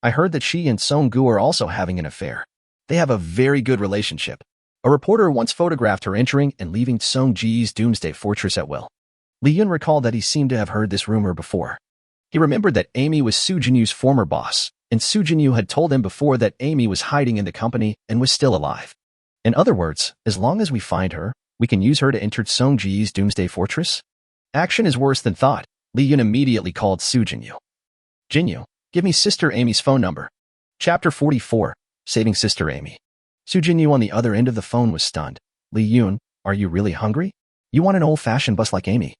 I heard that she and Tsong Gu are also having an affair. They have a very good relationship. A reporter once photographed her entering and leaving Tsong Ji's doomsday fortress at will. Li Yun recalled that he seemed to have heard this rumor before. He remembered that Amy was Su Jinyu's former boss, and Su Jinyu had told him before that Amy was hiding in the company and was still alive. In other words, as long as we find her, we can use her to enter Tsong Ji's doomsday fortress? Action is worse than thought. Li Yun immediately called Su Jinyu. Jinyu, give me Sister Amy's phone number. Chapter 44, Saving Sister Amy. Su Jinyu on the other end of the phone was stunned. Li Yun, are you really hungry? You want an old-fashioned bus like Amy?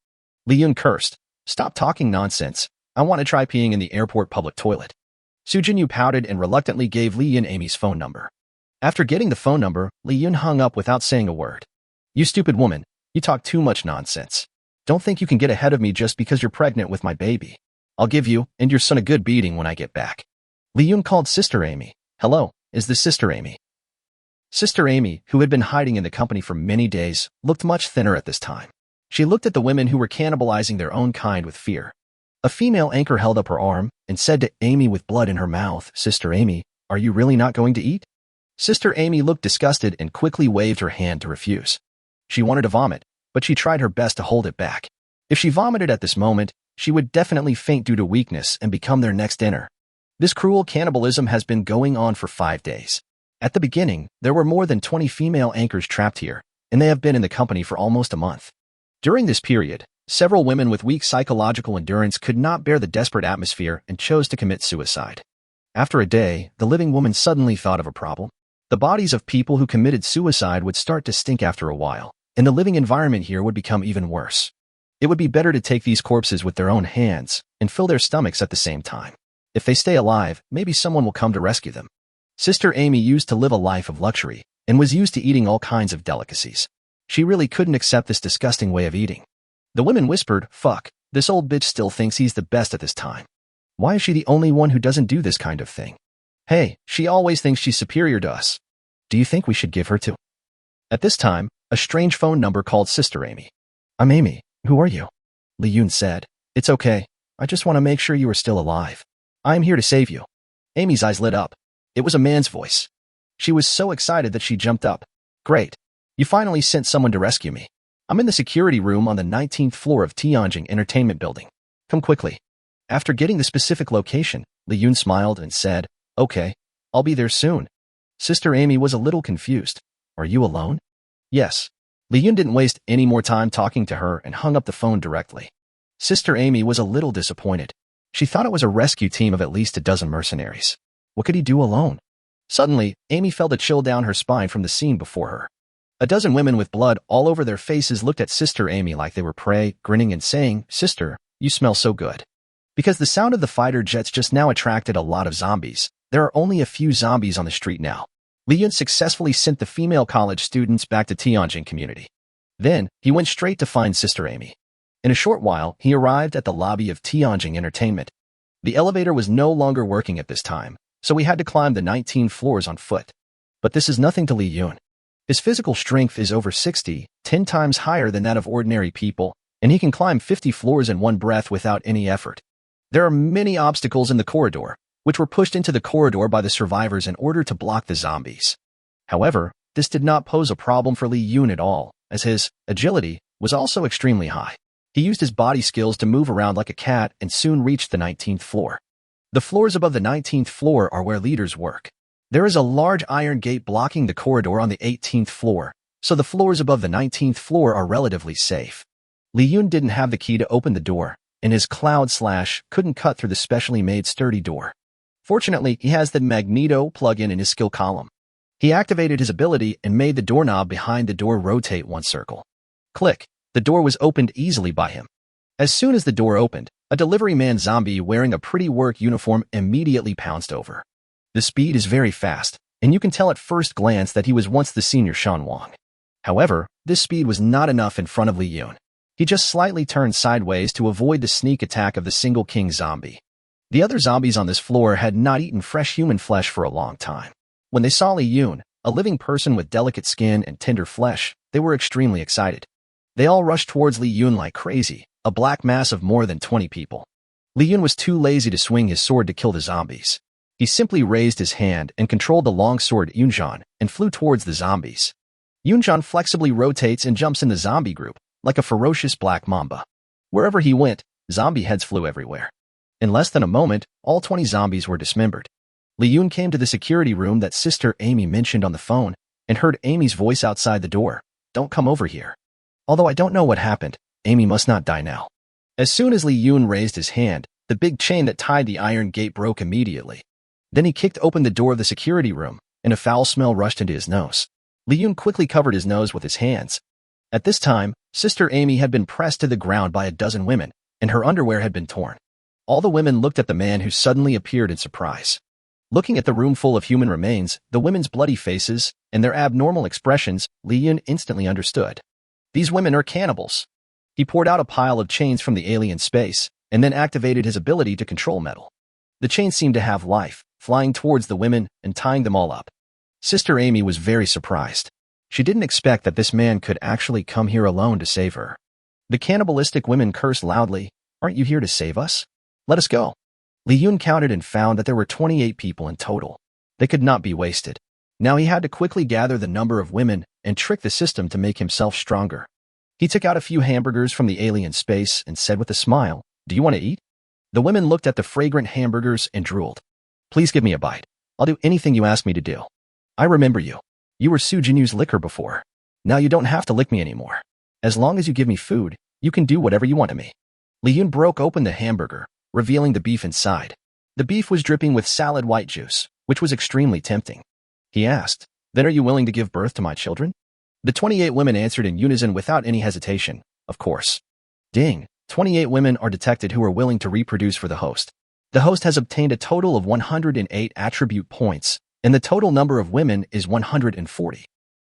Li Yun cursed. Stop talking nonsense. I want to try peeing in the airport public toilet. Su Jinyu pouted and reluctantly gave Li Yun Amy's phone number. After getting the phone number, Li Yun hung up without saying a word. You stupid woman, you talk too much nonsense. Don't think you can get ahead of me just because you're pregnant with my baby. I'll give you and your son a good beating when I get back. Li Yun called Sister Amy. Hello, is this Sister Amy? Sister Amy, who had been hiding in the company for many days, looked much thinner at this time. She looked at the women who were cannibalizing their own kind with fear. A female anchor held up her arm and said to Amy with blood in her mouth, Sister Amy, are you really not going to eat? Sister Amy looked disgusted and quickly waved her hand to refuse. She wanted to vomit, but she tried her best to hold it back. If she vomited at this moment, she would definitely faint due to weakness and become their next dinner. This cruel cannibalism has been going on for 5 days. At the beginning, there were more than 20 female anchors trapped here, and they have been in the company for almost a month. During this period, several women with weak psychological endurance could not bear the desperate atmosphere and chose to commit suicide. After a day, the living woman suddenly thought of a problem. The bodies of people who committed suicide would start to stink after a while, and the living environment here would become even worse. It would be better to take these corpses with their own hands and fill their stomachs at the same time. If they stay alive, maybe someone will come to rescue them. Sister Amy used to live a life of luxury and was used to eating all kinds of delicacies. She really couldn't accept this disgusting way of eating. The women whispered, fuck, this old bitch still thinks he's the best at this time. Why is she the only one who doesn't do this kind of thing? Hey, she always thinks she's superior to us. Do you think we should give her to? At this time, a strange phone number called Sister Amy. I'm Amy. Who are you? Li Yun said. It's okay. I just want to make sure you are still alive. I'm here to save you. Amy's eyes lit up. It was a man's voice. She was so excited that she jumped up. Great. You finally sent someone to rescue me. I'm in the security room on the 19th floor of Tianjin Entertainment Building. Come quickly. After getting the specific location, Li Yun smiled and said, okay, I'll be there soon. Sister Amy was a little confused. Are you alone? Yes. Li Yun didn't waste any more time talking to her and hung up the phone directly. Sister Amy was a little disappointed. She thought it was a rescue team of at least a dozen mercenaries. What could he do alone? Suddenly, Amy felt a chill down her spine from the scene before her. A dozen women with blood all over their faces looked at Sister Amy like they were prey, grinning and saying, Sister, You smell so good. Because the sound of the fighter jets just now attracted a lot of zombies, there are only a few zombies on the street now. Li Yun successfully sent the female college students back to Tianjin community. Then, he went straight to find Sister Amy. In a short while, he arrived at the lobby of Tianjin Entertainment. The elevator was no longer working at this time, so he had to climb the 19 floors on foot. But this is nothing to Li Yun. His physical strength is over 60, 10 times higher than that of ordinary people, and he can climb 50 floors in one breath without any effort. There are many obstacles in the corridor, which were pushed into the corridor by the survivors in order to block the zombies. However, this did not pose a problem for Li Yun at all, as his agility was also extremely high. He used his body skills to move around like a cat and soon reached the 19th floor. The floors above the 19th floor are where leaders work. There is a large iron gate blocking the corridor on the 18th floor, so the floors above the 19th floor are relatively safe. Li Yun didn't have the key to open the door, and his cloud slash couldn't cut through the specially made sturdy door. Fortunately, he has the magneto plug-in in his skill column. He activated his ability and made the doorknob behind the door rotate one circle. Click. The door was opened easily by him. As soon as the door opened, a delivery man zombie wearing a pretty work uniform immediately pounced over. The speed is very fast, and you can tell at first glance that he was once the senior Shan Wang. However, this speed was not enough in front of Li Yun. He just slightly turned sideways to avoid the sneak attack of the single king zombie. The other zombies on this floor had not eaten fresh human flesh for a long time. When they saw Li Yun, a living person with delicate skin and tender flesh, they were extremely excited. They all rushed towards Li Yun like crazy, a black mass of more than 20 people. Li Yun was too lazy to swing his sword to kill the zombies. He simply raised his hand and controlled the long sword Yunzhan and flew towards the zombies. Yunzhan flexibly rotates and jumps in the zombie group, like a ferocious black mamba. Wherever he went, zombie heads flew everywhere. In less than a moment, all 20 zombies were dismembered. Li Yun came to the security room that Sister Amy mentioned on the phone and heard Amy's voice outside the door. Don't come over here. Although I don't know what happened, Amy must not die now. As soon as Li Yun raised his hand, the big chain that tied the iron gate broke immediately. Then he kicked open the door of the security room, and a foul smell rushed into his nose. Li Yun quickly covered his nose with his hands. At this time, Sister Amy had been pressed to the ground by a dozen women, and her underwear had been torn. All the women looked at the man who suddenly appeared in surprise. Looking at the room full of human remains, the women's bloody faces, and their abnormal expressions, Li Yun instantly understood. These women are cannibals. He poured out a pile of chains from the alien space, and then activated his ability to control metal. The chains seemed to have life, flying towards the women and tying them all up. Sister Amy was very surprised. She didn't expect that this man could actually come here alone to save her. The cannibalistic women cursed loudly, "Aren't you here to save us? Let us go." Li Yun counted and found that there were 28 people in total. They could not be wasted. Now he had to quickly gather the number of women and trick the system to make himself stronger. He took out a few hamburgers from the alien space and said with a smile, "Do you want to eat?" The women looked at the fragrant hamburgers and drooled. "Please give me a bite. I'll do anything you ask me to do. I remember you. You were Su Jinyu's licker before. Now you don't have to lick me anymore. As long as you give me food, you can do whatever you want to me." Li Yun broke open the hamburger, revealing the beef inside. The beef was dripping with salad white juice, which was extremely tempting. He asked, "Then are you willing to give birth to my children?" The 28 women answered in unison without any hesitation, "Of course." Ding! 28 women are detected who are willing to reproduce for the host. The host has obtained a total of 108 attribute points, and the total number of women is 140.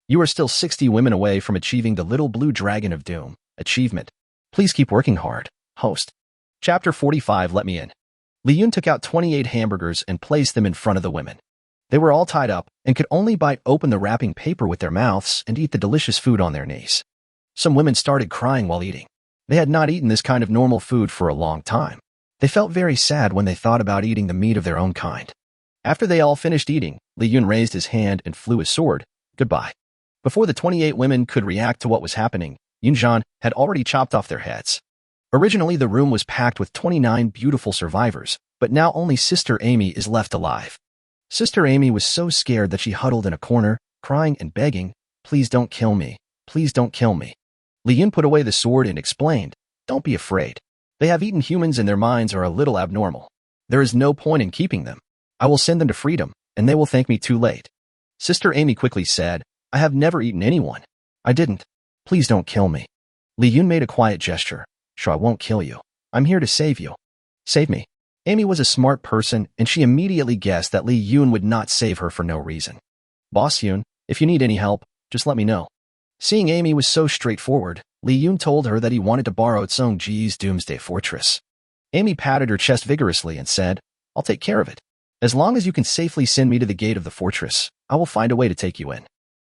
You are still 60 women away from achieving the Little Blue Dragon of Doom achievement. Please keep working hard, host. Chapter 45. Let me in. Li Yun took out 28 hamburgers and placed them in front of the women. They were all tied up and could only bite open the wrapping paper with their mouths and eat the delicious food on their knees. Some women started crying while eating. They had not eaten this kind of normal food for a long time. They felt very sad when they thought about eating the meat of their own kind. After they all finished eating, Li Yun raised his hand and flew his sword. Goodbye. Before the 28 women could react to what was happening, Yunzhan had already chopped off their heads. Originally, the room was packed with 29 beautiful survivors, but now only Sister Amy is left alive. Sister Amy was so scared that she huddled in a corner, crying and begging, "Please don't kill me. Please don't kill me." Li Yun put away the sword and explained, "Don't be afraid. They have eaten humans and their minds are a little abnormal. There is no point in keeping them. I will send them to freedom, and they will thank me too late." Sister Amy quickly said, "I have never eaten anyone. I didn't. Please don't kill me." Li Yun made a quiet gesture. "Sure, I won't kill you. I'm here to save you. Save me. Amy was a smart person, and she immediately guessed that Li Yun would not save her for no reason. Boss Yun, if you need any help, just let me know. Seeing Amy was so straightforward, Li Yun told her that he wanted to borrow Song Ji's doomsday fortress. Amy patted her chest vigorously and said, I'll take care of it. As long as you can safely send me to the gate of the fortress, I will find a way to take you in.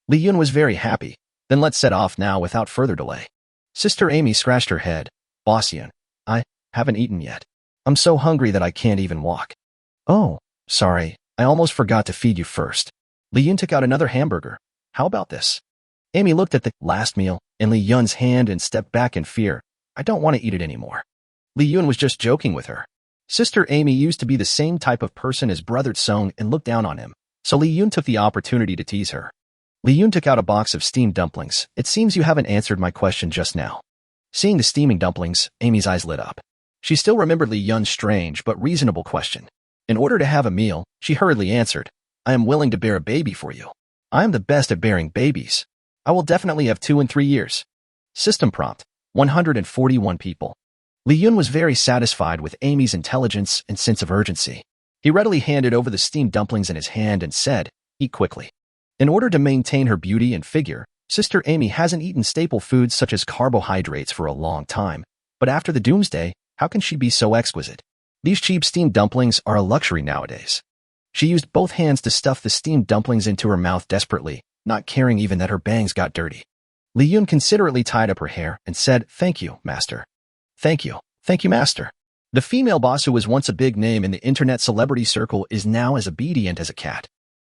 Li Yun was very happy. Then let's set off now without further delay. Sister Amy scratched her head. Boss Yun, I haven't eaten yet. I'm so hungry that I can't even walk. Oh, sorry, I almost forgot to feed you first. Li Yun took out another hamburger. How about this? Amy looked at the last meal in Li Yun's hand and stepped back in fear. I don't want to eat it anymore. Li Yun was just joking with her. Sister Amy used to be the same type of person as Brother Song and looked down on him, so Li Yun took the opportunity to tease her. Li Yun took out a box of steamed dumplings. It seems you haven't answered my question just now. Seeing the steaming dumplings, Amy's eyes lit up. She still remembered Li Yun's strange but reasonable question. In order to have a meal, she hurriedly answered, I am willing to bear a baby for you. I am the best at bearing babies. I will definitely have 2 in 3 years. System prompt, 141 people. Li Yun was very satisfied with Amy's intelligence and sense of urgency. He readily handed over the steamed dumplings in his hand and said, Eat quickly. In order to maintain her beauty and figure, Sister Amy hasn't eaten staple foods such as carbohydrates for a long time. But after the doomsday, how can she be so exquisite? These cheap steamed dumplings are a luxury nowadays. She used both hands to stuff the steamed dumplings into her mouth desperately, not caring even that her bangs got dirty. Li Yun considerately tied up her hair and said, Thank you, master. Thank you, master. The female boss who was once a big name in the internet celebrity circle is now as obedient as a cat.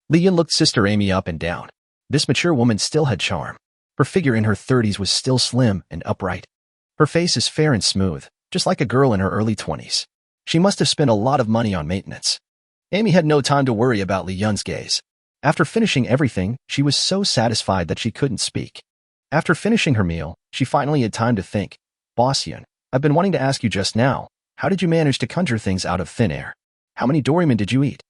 Li Yun looked Sister Amy up and down. This mature woman still had charm. Her figure in her 30s was still slim and upright. Her face is fair and smooth, just like a girl in her early 20s. She must have spent a lot of money on maintenance. Amy had no time to worry about Li Yun's gaze. After finishing everything, she was so satisfied that she couldn't speak. After finishing her meal, she finally had time to think. Boss Yun, I've been wanting to ask you just now, how did you manage to conjure things out of thin air? How many dorymen did you eat?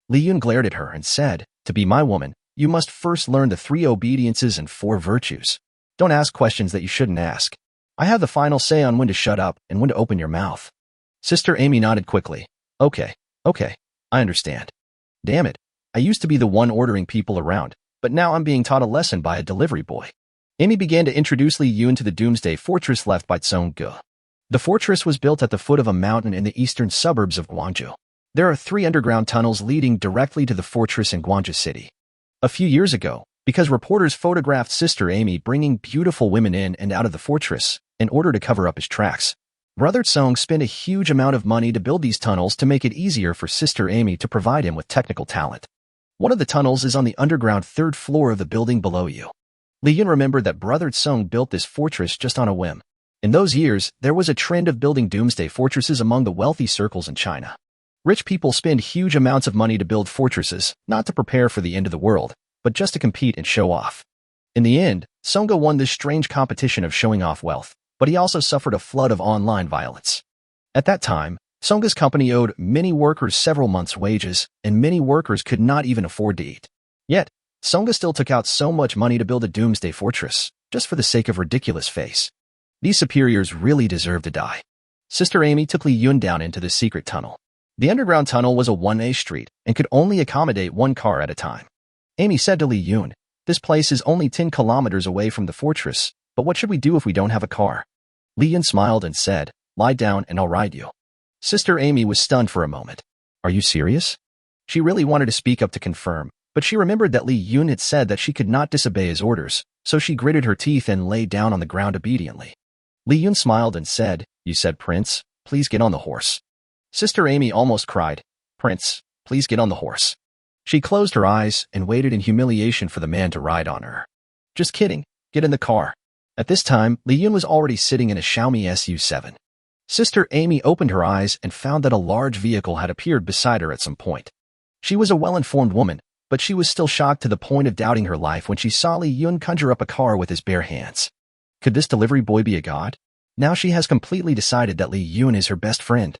Li Yun glared at her and said, To be my woman, you must first learn the 3 obediences and 4 virtues. Don't ask questions that you shouldn't ask. I have the final say on when to shut up and when to open your mouth. Sister Amy nodded quickly. Okay, I understand. Damn it, I used to be the one ordering people around, but now I'm being taught a lesson by a delivery boy. Amy began to introduce Li Yun to the doomsday fortress left by Song Ge. The fortress was built at the foot of a mountain in the eastern suburbs of Guangzhou. There are 3 underground tunnels leading directly to the fortress in Guangzhou City. A few years ago, because reporters photographed Sister Amy bringing beautiful women in and out of the fortress in order to cover up his tracks, Brother Song spent a huge amount of money to build these tunnels to make it easier for Sister Amy to provide him with technical talent. One of the tunnels is on the underground 3rd floor of the building below you. Li Yun remembered that Brother Song built this fortress just on a whim. In those years, there was a trend of building doomsday fortresses among the wealthy circles in China. Rich people spend huge amounts of money to build fortresses, not to prepare for the end of the world, but just to compete and show off. In the end, Song Ge won this strange competition of showing off wealth, but he also suffered a flood of online violence. At that time, Song Ge's company owed many workers several months' wages, and many workers could not even afford to eat. Yet, Song Ge still took out so much money to build a doomsday fortress, just for the sake of ridiculous face. These superiors really deserve to die. Sister Amy took Li Yun down into the secret tunnel. The underground tunnel was a one-way street and could only accommodate 1 car at a time. Amy said to Li Yun, This place is only 10 kilometers away from the fortress, but what should we do if we don't have a car? Li Yun smiled and said, Lie down and I'll ride you. Sister Amy was stunned for a moment. Are you serious? She really wanted to speak up to confirm, but she remembered that Li Yun had said that she could not disobey his orders, so she gritted her teeth and lay down on the ground obediently. Li Yun smiled and said, You said, Prince, please get on the horse. Sister Amy almost cried, Prince, please get on the horse. She closed her eyes and waited in humiliation for the man to ride on her. Just kidding, get in the car. At this time, Li Yun was already sitting in a Xiaomi SU7. Sister Amy opened her eyes and found that a large vehicle had appeared beside her at some point. She was a well-informed woman, but she was still shocked to the point of doubting her life when she saw Li Yun conjure up a car with his bare hands. Could this delivery boy be a god? Now she has completely decided that Li Yun is her best friend.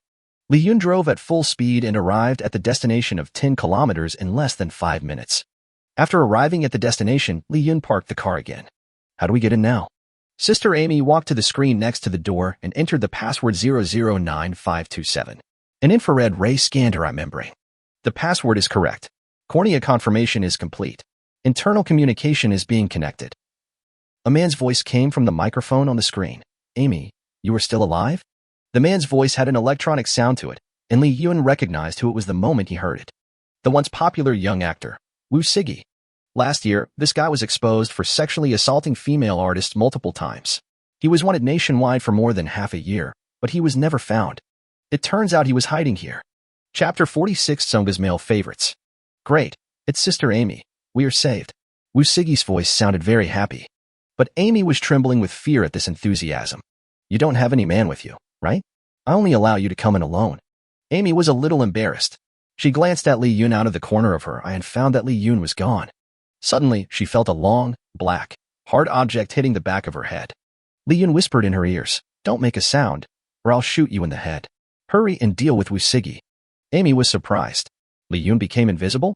Li Yun drove at full speed and arrived at the destination of 10 kilometers in less than 5 minutes. After arriving at the destination, Li Yun parked the car again. How do we get in now? Sister Amy walked to the screen next to the door and entered the password 009527. An infrared ray scanned her eye membrane. The password is correct. Cornea confirmation is complete. Internal communication is being connected. A man's voice came from the microphone on the screen. Amy, you are still alive? The man's voice had an electronic sound to it, and Lee Yun recognized who it was the moment he heard it. The once popular young actor, Woo Siggy. Last year, this guy was exposed for sexually assaulting female artists multiple times. He was wanted nationwide for more than half a year, but he was never found. It turns out he was hiding here. Chapter 46 Songa's Male Favorites. Great, it's Sister Amy. We are saved. Woo Siggy's voice sounded very happy. But Amy was trembling with fear at this enthusiasm. You don't have any man with you, right? I only allow you to come in alone. Amy was a little embarrassed. She glanced at Lee Yun out of the corner of her eye and found that Lee Yun was gone. Suddenly, she felt a long, black, hard object hitting the back of her head. Lee Yun whispered in her ears, "Don't make a sound, or I'll shoot you in the head. Hurry and deal with Woo Siggy." Amy was surprised. Lee Yun became invisible?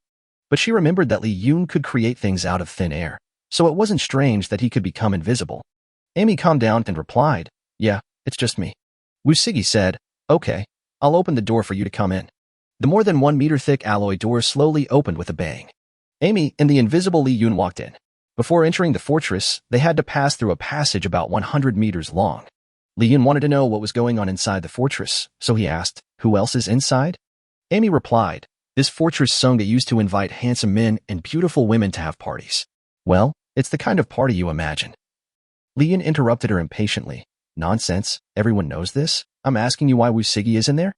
But she remembered that Lee Yun could create things out of thin air, so it wasn't strange that he could become invisible. Amy calmed down and replied, "Yeah, it's just me." Woo Siggy said, "Okay, I'll open the door for you to come in." The more than 1 meter thick alloy door slowly opened with a bang. Amy and the invisible Lee Yun walked in. Before entering the fortress, they had to pass through a passage about 100 meters long. Lee Yun wanted to know what was going on inside the fortress, so he asked, "Who else is inside?" Amy replied, "This fortress Songa used to invite handsome men and beautiful women to have parties." "Well, it's the kind of party you imagine." Lee Yun interrupted her impatiently. "Nonsense, everyone knows this. I'm asking you why Woo Siggy is in there?"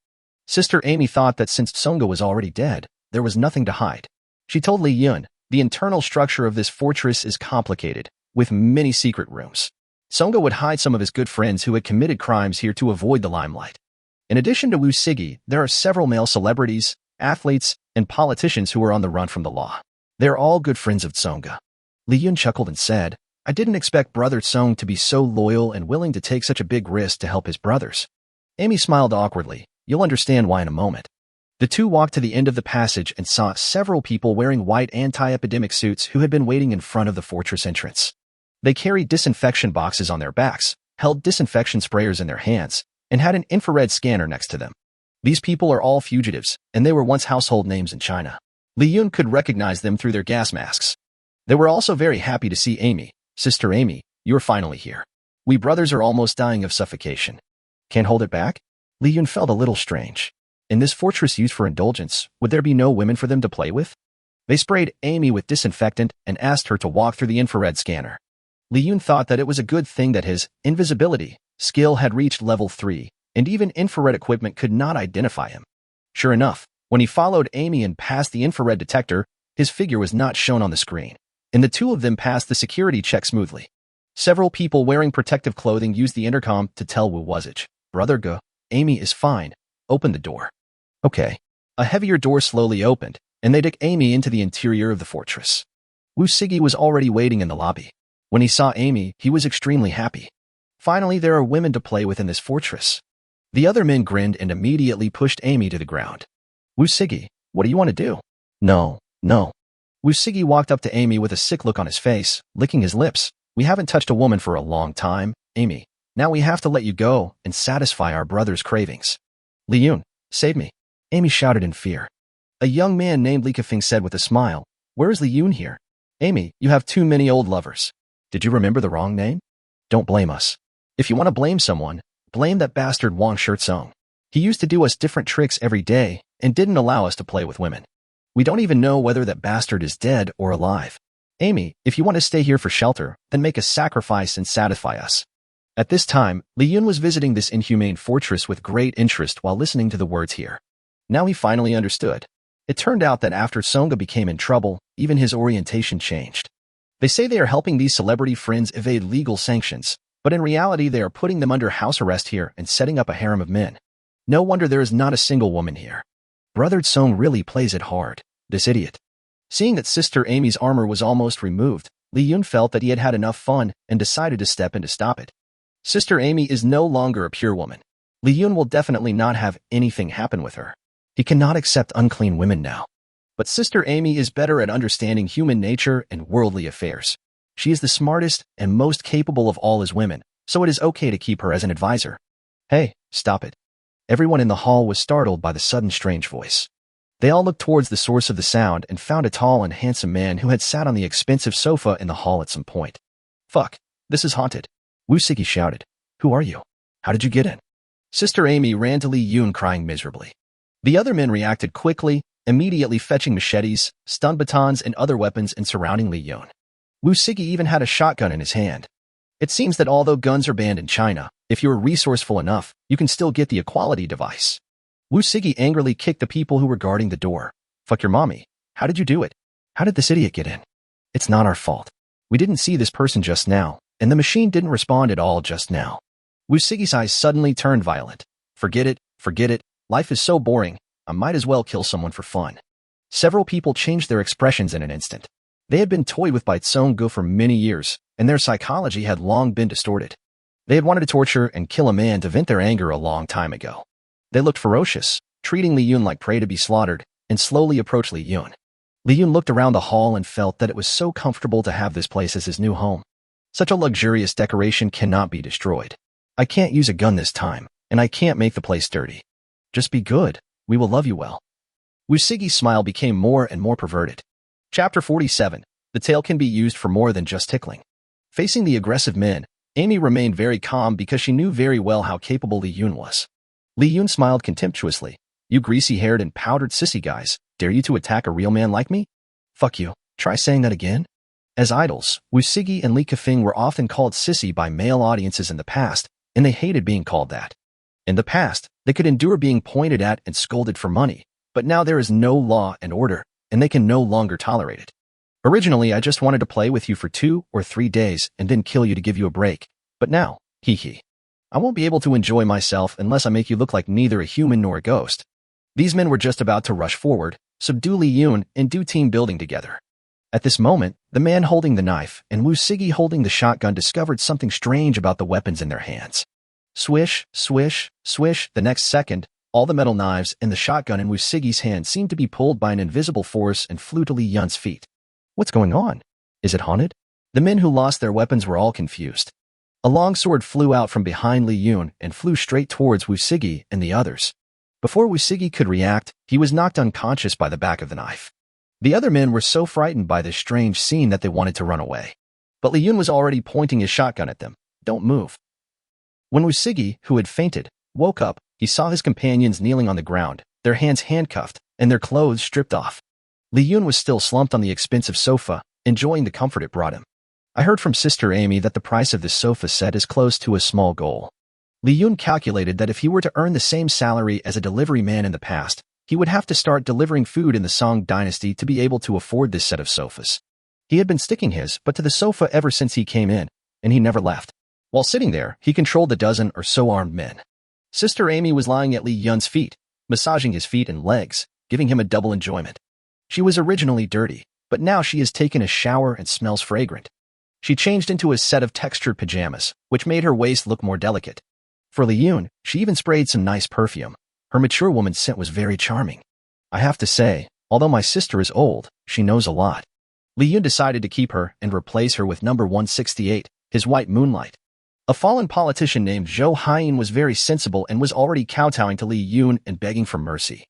Sister Amy thought that since Songa was already dead, there was nothing to hide. She told Lee Yun, "The internal structure of this fortress is complicated, with many secret rooms. Songa would hide some of his good friends who had committed crimes here to avoid the limelight. In addition to Woo Siggy, there are several male celebrities, athletes, and politicians who are on the run from the law. They're all good friends of Songa." Lee Yun chuckled and said, "I didn't expect Brother Song to be so loyal and willing to take such a big risk to help his brothers." Amy smiled awkwardly. "You'll understand why in a moment." The two walked to the end of the passage and saw several people wearing white anti-epidemic suits who had been waiting in front of the fortress entrance. They carried disinfection boxes on their backs, held disinfection sprayers in their hands, and had an infrared scanner next to them. These people are all fugitives, and they were once household names in China. Lee Yun could recognize them through their gas masks. They were also very happy to see Amy. "Sister Amy, you're finally here. We brothers are almost dying of suffocation. Can't hold it back?" Lee Yun felt a little strange. In this fortress used for indulgence, would there be no women for them to play with? They sprayed Amy with disinfectant and asked her to walk through the infrared scanner. Lee Yun thought that it was a good thing that his invisibility skill had reached level 3, and even infrared equipment could not identify him. Sure enough, when he followed Amy and passed the infrared detector, his figure was not shown on the screen, and the two of them passed the security check smoothly. Several people wearing protective clothing used the intercom to tell Woo Wuzage, "Brother Go, Amy is fine. Open the door." Okay. A heavier door slowly opened, and they took Amy into the interior of the fortress. Woo Siggy was already waiting in the lobby. When he saw Amy, he was extremely happy. Finally, there are women to play with in this fortress. The other men grinned and immediately pushed Amy to the ground. "Woo Siggy, what do you want to do?" No. Woo Siggy walked up to Amy with a sick look on his face, licking his lips. "We haven't touched a woman for a long time, Amy. Now we have to let you go and satisfy our brother's cravings." "Lee Yun, save me," Amy shouted in fear. A young man named Lee Kefeng said with a smile, "Where is Lee Yun here?" "Amy, you have too many old lovers. Did you remember the wrong name? Don't blame us. If you want to blame someone, blame that bastard Wang Shirtsong. He used to do us different tricks every day and didn't allow us to play with women. We don't even know whether that bastard is dead or alive. Amy, if you want to stay here for shelter, then make a sacrifice and satisfy us." At this time, Li Yun was visiting this inhumane fortress with great interest while listening to the words here. Now he finally understood. It turned out that after Songa became in trouble, even his orientation changed. They say they are helping these celebrity friends evade legal sanctions, but in reality they are putting them under house arrest here and setting up a harem of men. No wonder there is not a single woman here. Brother Song really plays it hard, this idiot. Seeing that Sister Amy's armor was almost removed, Li Yun felt that he had had enough fun and decided to step in to stop it. Sister Amy is no longer a pure woman. Li Yun will definitely not have anything happen with her. He cannot accept unclean women now. But Sister Amy is better at understanding human nature and worldly affairs. She is the smartest and most capable of all his women, so it is okay to keep her as an advisor. Hey, stop it. Everyone in the hall was startled by the sudden strange voice. They all looked towards the source of the sound and found a tall and handsome man who had sat on the expensive sofa in the hall at some point. Fuck, this is haunted. Wu Sigi shouted. Who are you? How did you get in? Sister Amy ran to Li Yun crying miserably. The other men reacted quickly, immediately fetching machetes, stun batons, and other weapons and surrounding Li Yun. Wu Sigi even had a shotgun in his hand. It seems that although guns are banned in China, if you are resourceful enough, you can still get the equality device. Wu Sigi angrily kicked the people who were guarding the door. Fuck your mommy. How did you do it? How did this idiot get in? It's not our fault. We didn't see this person just now, and the machine didn't respond at all just now. Wu Sigi's eyes suddenly turned violent. Forget it, forget it. Life is so boring. I might as well kill someone for fun. Several people changed their expressions in an instant. They had been toyed with by Tsongu for many years, and their psychology had long been distorted. They had wanted to torture and kill a man to vent their anger a long time ago. They looked ferocious, treating Li Yun like prey to be slaughtered, and slowly approached Li Yun. Li Yun looked around the hall and felt that it was so comfortable to have this place as his new home. Such a luxurious decoration cannot be destroyed. I can't use a gun this time, and I can't make the place dirty. Just be good. We will love you well. Wu Sigi's smile became more and more perverted. Chapter 47. The tail can be used for more than just tickling. Facing the aggressive men, Amy remained very calm because she knew very well how capable Li Yun was. Li Yun smiled contemptuously. You greasy-haired and powdered sissy guys, dare you to attack a real man like me? Fuck you. Try saying that again? As idols, Wu Sigi and Li Kefeng were often called sissy by male audiences in the past, and they hated being called that. In the past, they could endure being pointed at and scolded for money, but now there is no law and order, and they can no longer tolerate it. Originally, I just wanted to play with you for 2 or 3 days and then kill you to give you a break, but now, hee. I won't be able to enjoy myself unless I make you look like neither a human nor a ghost. These men were just about to rush forward, subdue Li Yun, and do team building together. At this moment, the man holding the knife and Wu Sigi holding the shotgun discovered something strange about the weapons in their hands. Swish, swish, swish. The next second, all the metal knives and the shotgun in Wu Sigi's hand seemed to be pulled by an invisible force and flew to Li Yun's feet. What's going on? Is it haunted? The men who lost their weapons were all confused. A long sword flew out from behind Li Yun and flew straight towards Wu Sigi and the others. Before Wu Sigi could react, he was knocked unconscious by the back of the knife. The other men were so frightened by this strange scene that they wanted to run away. But Li Yun was already pointing his shotgun at them. Don't move. When Wu Sigi, who had fainted, woke up, he saw his companions kneeling on the ground, their hands handcuffed, and their clothes stripped off. Li Yun was still slumped on the expensive sofa, enjoying the comfort it brought him. I heard from Sister Amy that the price of this sofa set is close to a small goal. Li Yun calculated that if he were to earn the same salary as a delivery man in the past, he would have to start delivering food in the Song dynasty to be able to afford this set of sofas. He had been sticking his butt to the sofa ever since he came in, and he never left. While sitting there, he controlled the dozen or so armed men. Sister Amy was lying at Li Yun's feet, massaging his feet and legs, giving him a double enjoyment. She was originally dirty, but now she has taken a shower and smells fragrant. She changed into a set of textured pajamas, which made her waist look more delicate. For Li Yun, she even sprayed some nice perfume. Her mature woman's scent was very charming. I have to say, although my sister is old, she knows a lot. Li Yun decided to keep her and replace her with number 168, his white moonlight. A fallen politician named Zhou Haiyan was very sensible and was already kowtowing to Li Yun and begging for mercy.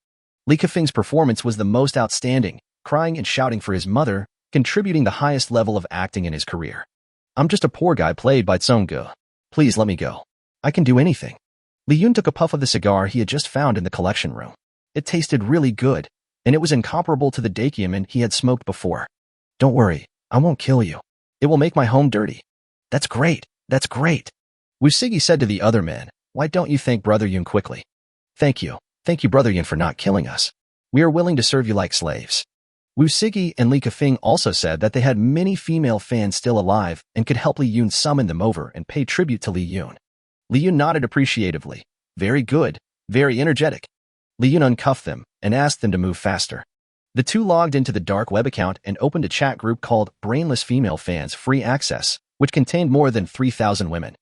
Li Kefeng's performance was the most outstanding, crying and shouting for his mother, contributing the highest level of acting in his career. I'm just a poor guy played by Tsongu. Please let me go. I can do anything. Li Yun took a puff of the cigar he had just found in the collection room. It tasted really good, and it was incomparable to the Dakiaman he had smoked before. Don't worry, I won't kill you. It will make my home dirty. That's great, that's great. Wu Sigi said to the other men, why don't you thank Brother Yun quickly? Thank you Brother Yun for not killing us. We are willing to serve you like slaves. Wu Sigi and Li Kefeng also said that they had many female fans still alive and could help Li Yun summon them over and pay tribute to Li Yun. Li Yun nodded appreciatively. Very good, very energetic. Li Yun uncuffed them and asked them to move faster. The two logged into the dark web account and opened a chat group called Brainless Female Fans Free Access, which contained more than 3,000 women.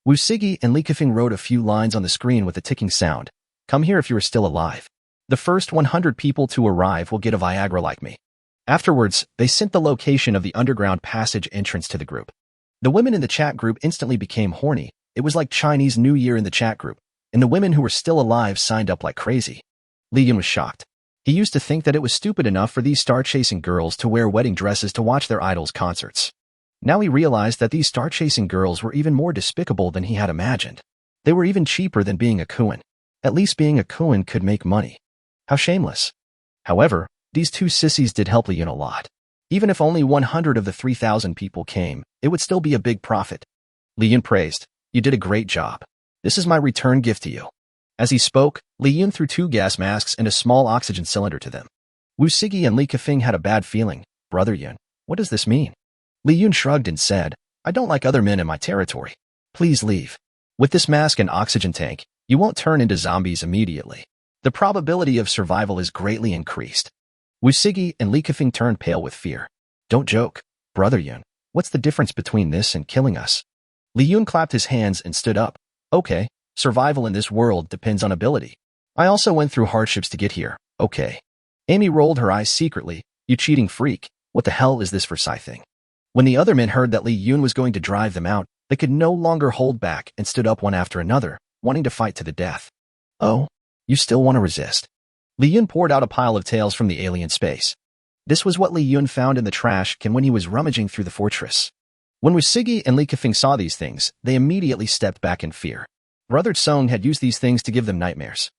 Wu Sigi and Li Kefeng wrote a few lines on the screen with a ticking sound. Come here if you are still alive. The first 100 people to arrive will get a Viagra like me. Afterwards, they sent the location of the underground passage entrance to the group. The women in the chat group instantly became horny. It was like Chinese New Year in the chat group, and the women who were still alive signed up like crazy. Li Yun was shocked. He used to think that it was stupid enough for these star-chasing girls to wear wedding dresses to watch their idols' concerts. Now he realized that these star-chasing girls were even more despicable than he had imagined. They were even cheaper than being a Kuan. At least being a Kuan could make money. How shameless. However, these two sissies did help Li Yun a lot. Even if only 100 of the 3,000 people came, it would still be a big profit. Li Yun praised, "You did a great job. This is my return gift to you." As he spoke, Li Yun threw 2 gas masks and a small oxygen cylinder to them. Wu Sigi and Li Kefeng had a bad feeling. "Brother Yun, what does this mean?" Li Yun shrugged and said, "I don't like other men in my territory. Please leave. With this mask and oxygen tank, you won't turn into zombies immediately. The probability of survival is greatly increased." Wu Sigi and Li Kefeng turned pale with fear. "Don't joke, Brother Yun. What's the difference between this and killing us?" Li Yun clapped his hands and stood up. "Okay, survival in this world depends on ability. I also went through hardships to get here, okay." Amy rolled her eyes secretly. "You cheating freak, what the hell is this Versailles thing?" When the other men heard that Li Yun was going to drive them out, they could no longer hold back and stood up one after another, wanting to fight to the death. "Oh, you still want to resist?" Li Yun poured out a pile of tails from the alien space. This was what Li Yun found in the trash can when he was rummaging through the fortress. When Wu Sigi and Li Kefeng saw these things, they immediately stepped back in fear. Brother Song had used these things to give them nightmares.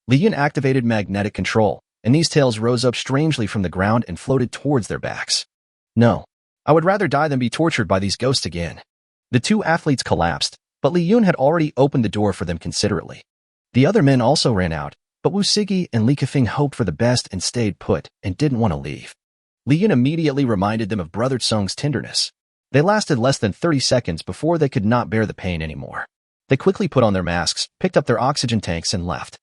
Li Yun activated magnetic control, and these tails rose up strangely from the ground and floated towards their backs. "No. I would rather die than be tortured by these ghosts again." The 2 athletes collapsed, but Li Yun had already opened the door for them considerately. The other men also ran out, but Wu Sigi and Li Kefeng hoped for the best and stayed put and didn't want to leave. Li Yun immediately reminded them of Brother Song's tenderness. They lasted less than 30 seconds before they could not bear the pain anymore. They quickly put on their masks, picked up their oxygen tanks, and left.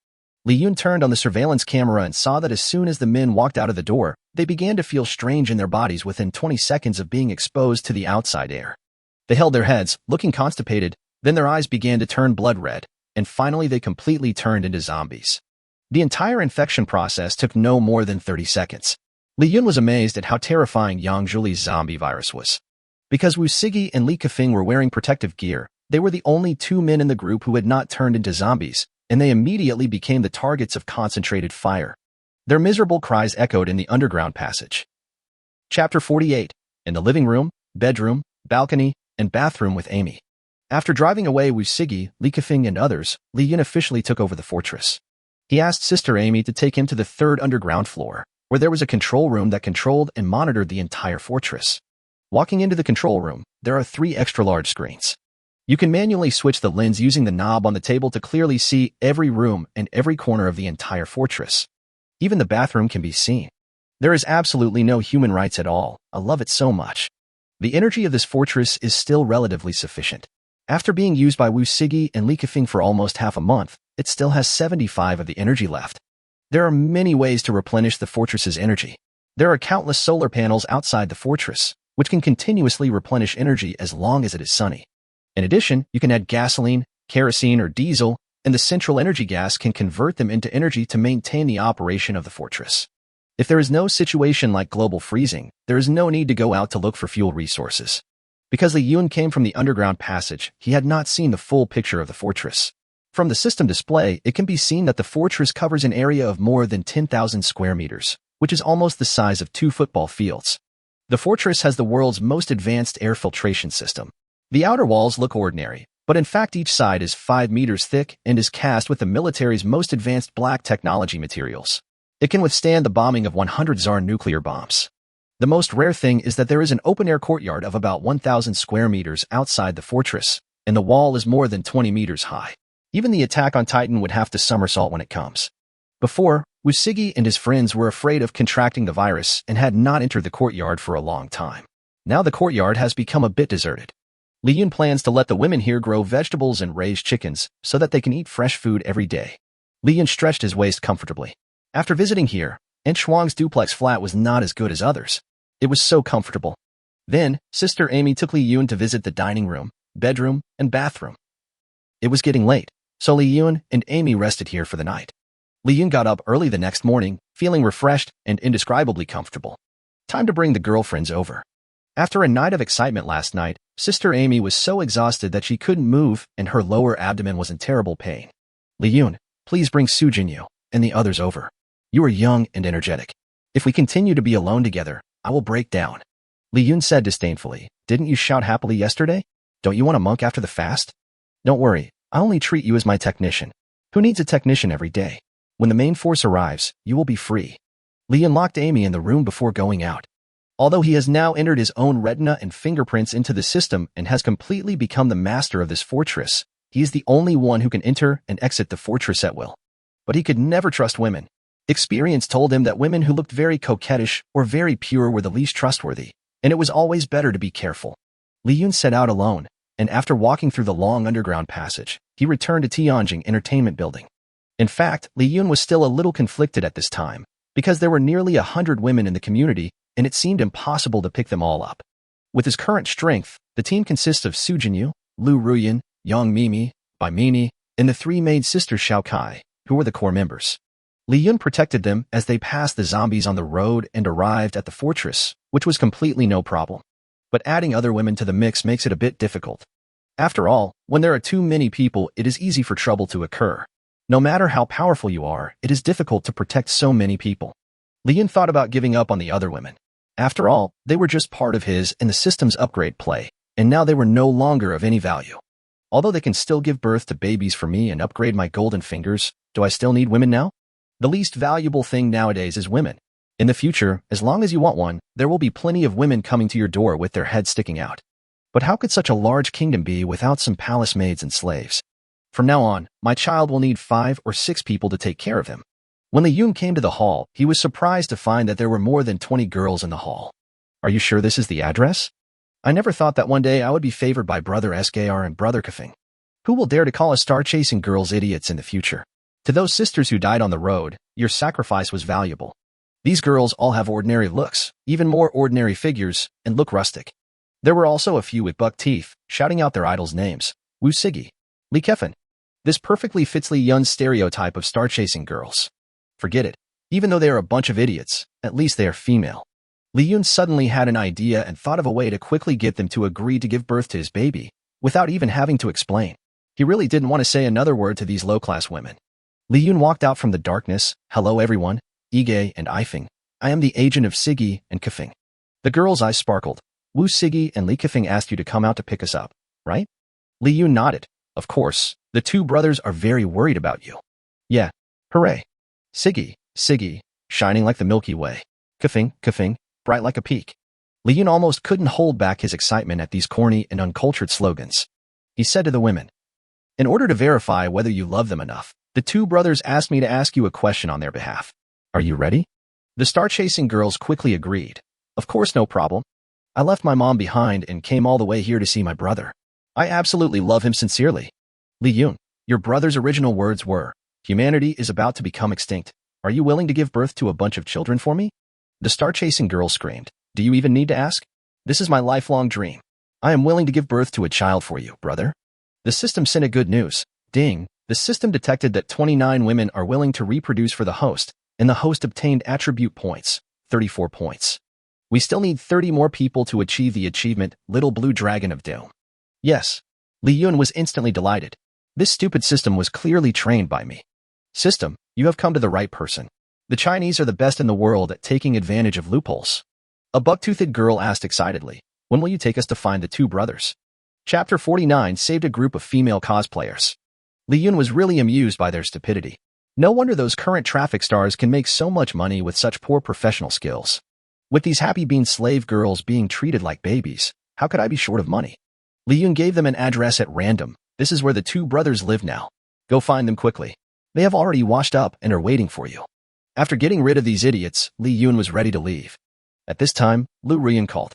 Li Yun turned on the surveillance camera and saw that as soon as the men walked out of the door, they began to feel strange in their bodies within 20 seconds of being exposed to the outside air. They held their heads, looking constipated, then their eyes began to turn blood red, and finally they completely turned into zombies. The entire infection process took no more than 30 seconds. Li Yun was amazed at how terrifying Yang Zhuli's zombie virus was. Because Wu Sigi and Li Kefeng were wearing protective gear, they were the only 2 men in the group who had not turned into zombies, and they immediately became the targets of concentrated fire. Their miserable cries echoed in the underground passage. Chapter 48. In the living room, bedroom, balcony, and bathroom with Amy. After driving away Wu Sigi, Li Kefeng, and others, Li Yun officially took over the fortress. He asked Sister Amy to take him to the 3rd underground floor, where there was a control room that controlled and monitored the entire fortress. Walking into the control room, there are 3 extra-large screens. You can manually switch the lens using the knob on the table to clearly see every room and every corner of the entire fortress. Even the bathroom can be seen. There is absolutely no human rights at all. I love it so much. The energy of this fortress is still relatively sufficient. After being used by Wu Sigi and Li Kefeng for almost half a month, it still has 75 of the energy left. There are many ways to replenish the fortress's energy. There are countless solar panels outside the fortress, which can continuously replenish energy as long as it is sunny. In addition, you can add gasoline, kerosene, or diesel, and the central energy gas can convert them into energy to maintain the operation of the fortress. If there is no situation like global freezing, there is no need to go out to look for fuel resources. Because Li Yun came from the underground passage, he had not seen the full picture of the fortress. From the system display, it can be seen that the fortress covers an area of more than 10,000 square meters, which is almost the size of 2 football fields. The fortress has the world's most advanced air filtration system. The outer walls look ordinary, but in fact each side is 5 meters thick and is cast with the military's most advanced black technology materials. It can withstand the bombing of 100 Tsar nuclear bombs. The most rare thing is that there is an open-air courtyard of about 1,000 square meters outside the fortress, and the wall is more than 20 meters high. Even the attack on Titan would have to somersault when it comes. Before, Wu Sigi and his friends were afraid of contracting the virus and had not entered the courtyard for a long time. Now the courtyard has become a bit deserted. Li Yun plans to let the women here grow vegetables and raise chickens so that they can eat fresh food every day. Li Yun stretched his waist comfortably. After visiting here, Aunt Shuang's duplex flat was not as good as others. It was so comfortable. Then, Sister Amy took Li Yun to visit the dining room, bedroom, and bathroom. It was getting late, so Li Yun and Amy rested here for the night. Li Yun got up early the next morning, feeling refreshed and indescribably comfortable. Time to bring the girlfriends over. After a night of excitement last night, Sister Amy was so exhausted that she couldn't move and her lower abdomen was in terrible pain. Li-Yun, please bring Sujin-Yu and the others over. You are young and energetic. If we continue to be alone together, I will break down. Li-Yun said disdainfully, didn't you shout happily yesterday? Don't you want a monk after the fast? Don't worry, I only treat you as my technician. Who needs a technician every day? When the main force arrives, you will be free. Li-Yun locked Amy in the room before going out. Although he has now entered his own retina and fingerprints into the system and has completely become the master of this fortress, he is the only one who can enter and exit the fortress at will. But he could never trust women. Experience told him that women who looked very coquettish or very pure were the least trustworthy, and it was always better to be careful. Li-Yun set out alone, and after walking through the long underground passage, he returned to Tianjing Entertainment Building. In fact, Li-Yun was still a little conflicted at this time, because there were nearly 100 women in the community, and it seemed impossible to pick them all up. With his current strength, the team consists of Sujin-Yu, Lu Ruyan, Yang Mimi, Bai Mini, and the three maid sisters Xiao Kai, who were the core members. Li-Yun protected them as they passed the zombies on the road and arrived at the fortress, which was completely no problem. But adding other women to the mix makes it a bit difficult. After all, when there are too many people, it is easy for trouble to occur. No matter how powerful you are, it is difficult to protect so many people. Li-Yun thought about giving up on the other women. After all, they were just part of his and the system's upgrade play, and now they were no longer of any value. Although they can still give birth to babies for me and upgrade my golden fingers, do I still need women now? The least valuable thing nowadays is women. In the future, as long as you want one, there will be plenty of women coming to your door with their heads sticking out. But how could such a large kingdom be without some palace maids and slaves? From now on, my child will need 5 or 6 people to take care of him. When Li-Yun came to the hall, he was surprised to find that there were more than 20 girls in the hall. Are you sure this is the address? I never thought that one day I would be favored by Brother SKR and Brother Kafing. Who will dare to call us star-chasing girls idiots in the future? To those sisters who died on the road, your sacrifice was valuable. These girls all have ordinary looks, even more ordinary figures, and look rustic. There were also a few with buck teeth, shouting out their idols' names. Wu Sigi, Li Kefan. This perfectly fits Li Yun's stereotype of star-chasing girls. Forget it. Even though they are a bunch of idiots, at least they are female. Li Yun suddenly had an idea and thought of a way to quickly get them to agree to give birth to his baby, without even having to explain. He really didn't want to say another word to these low-class women. Li Yun walked out from the darkness. Hello everyone, Ige and Ifing. I am the agent of Sigi and Kafing. The girl's eyes sparkled. Wu Sigi and Li Kafing asked you to come out to pick us up, right? Li Yun nodded. Of course, the two brothers are very worried about you. Yeah, hooray. Sigi, shining like the Milky Way. Kafing, bright like a peak. Li Yun almost couldn't hold back his excitement at these corny and uncultured slogans. He said to the women, in order to verify whether you love them enough, the two brothers asked me to ask you a question on their behalf. Are you ready? The star-chasing girls quickly agreed. Of course, no problem. I left my mom behind and came all the way here to see my brother. I absolutely love him sincerely. Li Yun, your brother's original words were, humanity is about to become extinct. Are you willing to give birth to a bunch of children for me? The star-chasing girl screamed. Do you even need to ask? This is my lifelong dream. I am willing to give birth to a child for you, brother. The system sent a good news. Ding. The system detected that 29 women are willing to reproduce for the host, and the host obtained attribute points, 34 points. We still need 30 more people to achieve the achievement, Little Blue Dragon of Doom. Yes. Li Yun was instantly delighted. This stupid system was clearly trained by me. System, you have come to the right person. The Chinese are the best in the world at taking advantage of loopholes. A buck-toothed girl asked excitedly, when will you take us to find the two brothers? Chapter 49 saved a group of female cosplayers. Li Yun was really amused by their stupidity. No wonder those current traffic stars can make so much money with such poor professional skills. With these happy bean slave girls being treated like babies, how could I be short of money? Li Yun gave them an address at random. This is where the two brothers live now. Go find them quickly. They have already washed up and are waiting for you. After getting rid of these idiots, Li Yun was ready to leave. At this time, Lu Ruyan called.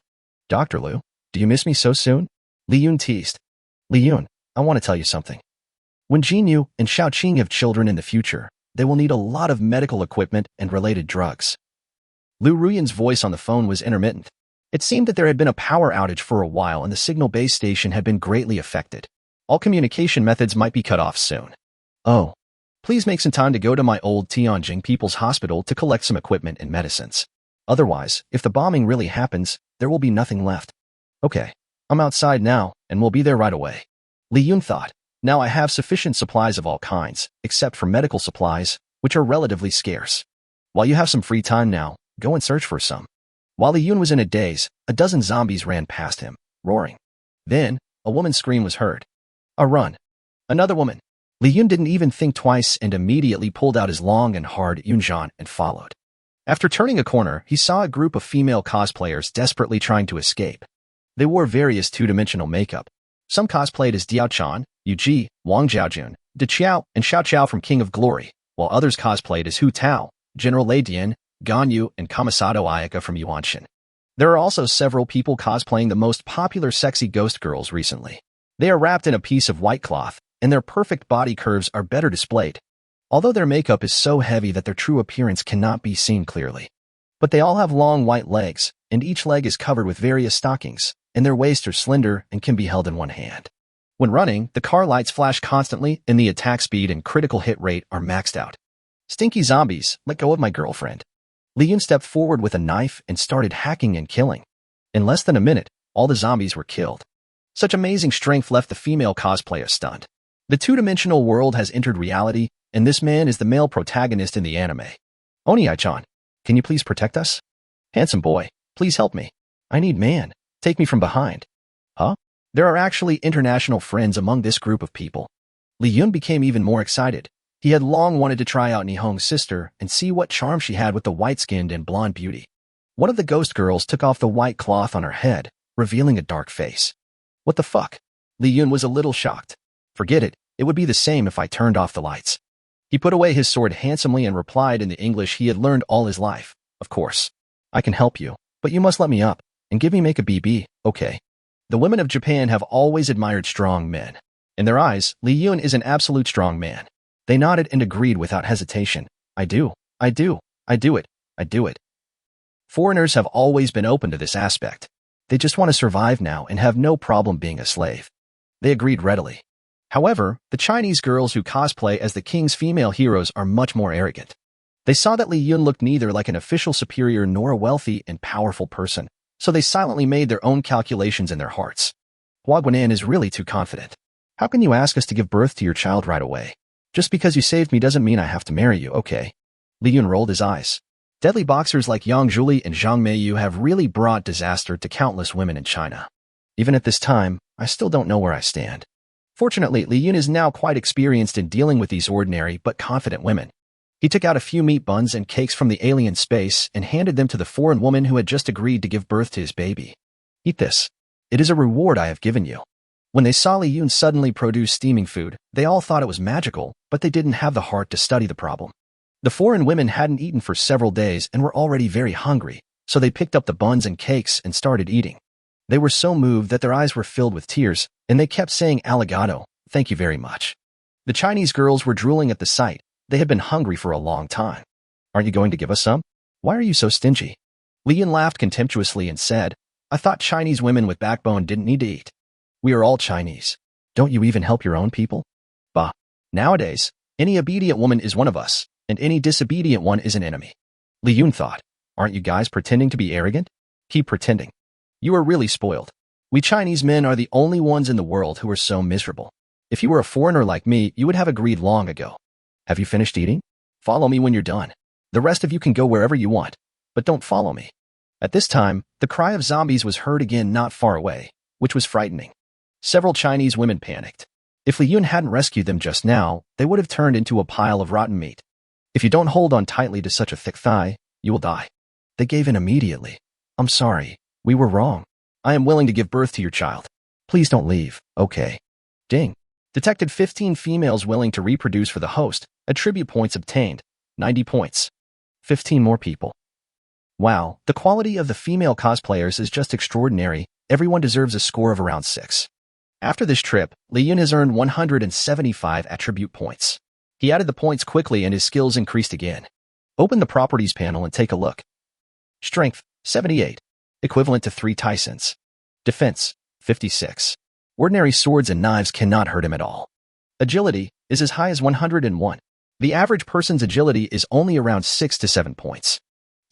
Dr. Lu, do you miss me so soon? Li Yun teased. Li Yun, I want to tell you something. When Jinyu and Xiaoqing have children in the future, they will need a lot of medical equipment and related drugs. Lu Ruyan's voice on the phone was intermittent. It seemed that there had been a power outage for a while and the signal base station had been greatly affected. All communication methods might be cut off soon. Oh. Please make some time to go to my old Tianjing People's Hospital to collect some equipment and medicines. Otherwise, if the bombing really happens, there will be nothing left. Okay, I'm outside now, and we'll be there right away. Li Yun thought. Now I have sufficient supplies of all kinds, except for medical supplies, which are relatively scarce. While you have some free time now, go and search for some. While Li Yun was in a daze, a dozen zombies ran past him, roaring. Then, a woman's scream was heard. A run. Another woman. Li Yun didn't even think twice and immediately pulled out his long and hard yunjian and followed. After turning a corner, he saw a group of female cosplayers desperately trying to escape. They wore various two-dimensional makeup. Some cosplayed as Diao Chan, Yu Ji, Wang Jiaojun, De Qiao, and Xiao Qiao from King of Glory, while others cosplayed as Hu Tao, General Lei Dian, Gan Yu, and Kamisato Ayaka from Yuanshan. There are also several people cosplaying the most popular sexy ghost girls recently. They are wrapped in a piece of white cloth, and their perfect body curves are better displayed, although their makeup is so heavy that their true appearance cannot be seen clearly. But they all have long white legs, and each leg is covered with various stockings, and their waists are slender and can be held in one hand. When running, the car lights flash constantly, and the attack speed and critical hit rate are maxed out. Stinky zombies, let go of my girlfriend. Li Yun stepped forward with a knife and started hacking and killing. In less than a minute, all the zombies were killed. Such amazing strength left the female cosplayer stunned. The two-dimensional world has entered reality, and this man is the male protagonist in the anime. Oni-chan, can you please protect us? Handsome boy, please help me. I need man. Take me from behind. Huh? There are actually international friends among this group of people. Li Yun became even more excited. He had long wanted to try out Nihong's sister and see what charm she had with the white-skinned and blonde beauty. One of the ghost girls took off the white cloth on her head, revealing a dark face. What the fuck? Li Yun was a little shocked. Forget it, it would be the same if I turned off the lights. He put away his sword handsomely and replied in the English he had learned all his life. Of course. I can help you, but you must let me up and give me make a BB, okay? The women of Japan have always admired strong men. In their eyes, Li Yun is an absolute strong man. They nodded and agreed without hesitation. I do it. Foreigners have always been open to this aspect. They just want to survive now and have no problem being a slave. They agreed readily. However, the Chinese girls who cosplay as the king's female heroes are much more arrogant. They saw that Li Yun looked neither like an official superior nor a wealthy and powerful person, so they silently made their own calculations in their hearts. Hua Guanan is really too confident. How can you ask us to give birth to your child right away? Just because you saved me doesn't mean I have to marry you, okay? Li Yun rolled his eyes. Deadly boxers like Yang Zhuli and Zhang Meiyu have really brought disaster to countless women in China. Even at this time, I still don't know where I stand. Fortunately, Li Yun is now quite experienced in dealing with these ordinary but confident women. He took out a few meat buns and cakes from the alien space and handed them to the foreign woman who had just agreed to give birth to his baby. Eat this. It is a reward I have given you. When they saw Li Yun suddenly produce steaming food, they all thought it was magical, but they didn't have the heart to study the problem. The foreign women hadn't eaten for several days and were already very hungry, so they picked up the buns and cakes and started eating. They were so moved that their eyes were filled with tears, and they kept saying "Arigato, thank you very much." The Chinese girls were drooling at the sight. They had been hungry for a long time. Aren't you going to give us some? Why are you so stingy? Li Yun laughed contemptuously and said, I thought Chinese women with backbone didn't need to eat. We are all Chinese. Don't you even help your own people? Bah. Nowadays, any obedient woman is one of us, and any disobedient one is an enemy. Li Yun thought, aren't you guys pretending to be arrogant? Keep pretending. You are really spoiled. We Chinese men are the only ones in the world who are so miserable. If you were a foreigner like me, you would have agreed long ago. Have you finished eating? Follow me when you're done. The rest of you can go wherever you want, but don't follow me. At this time, the cry of zombies was heard again not far away, which was frightening. Several Chinese women panicked. If Li Yun hadn't rescued them just now, they would have turned into a pile of rotten meat. If you don't hold on tightly to such a thick thigh, you will die. They gave in immediately. I'm sorry. We were wrong. I am willing to give birth to your child. Please don't leave, okay? Ding. Detected 15 females willing to reproduce for the host. Attribute points obtained. 90 points. 15 more people. Wow, the quality of the female cosplayers is just extraordinary. Everyone deserves a score of around 6. After this trip, Li Yun has earned 175 attribute points. He added the points quickly and his skills increased again. Open the properties panel and take a look. Strength, 78. Equivalent to 3 Tysons. Defense, 56. Ordinary swords and knives cannot hurt him at all. Agility is as high as 101. The average person's agility is only around 6 to 7 points.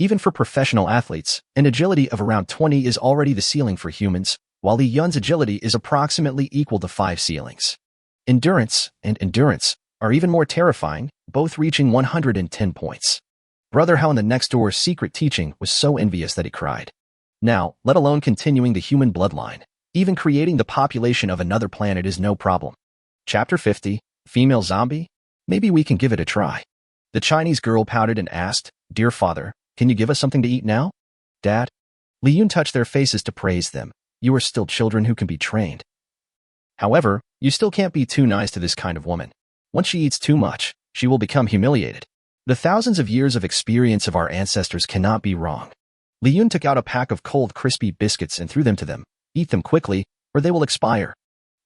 Even for professional athletes, an agility of around 20 is already the ceiling for humans, while Li Yun's agility is approximately equal to 5 ceilings. Endurance and endurance are even more terrifying, both reaching 110 points. Brother Hao in the next door's secret teaching was so envious that he cried. Now, let alone continuing the human bloodline, even creating the population of another planet is no problem. Chapter 50, Female Zombie? Maybe we can give it a try. The Chinese girl pouted and asked, Dear father, can you give us something to eat now? Dad? Li Yun touched their faces to praise them. You are still children who can be trained. However, you still can't be too nice to this kind of woman. Once she eats too much, she will become humiliated. The thousands of years of experience of our ancestors cannot be wrong. Li Yun took out a pack of cold, crispy biscuits and threw them to them. Eat them quickly, or they will expire.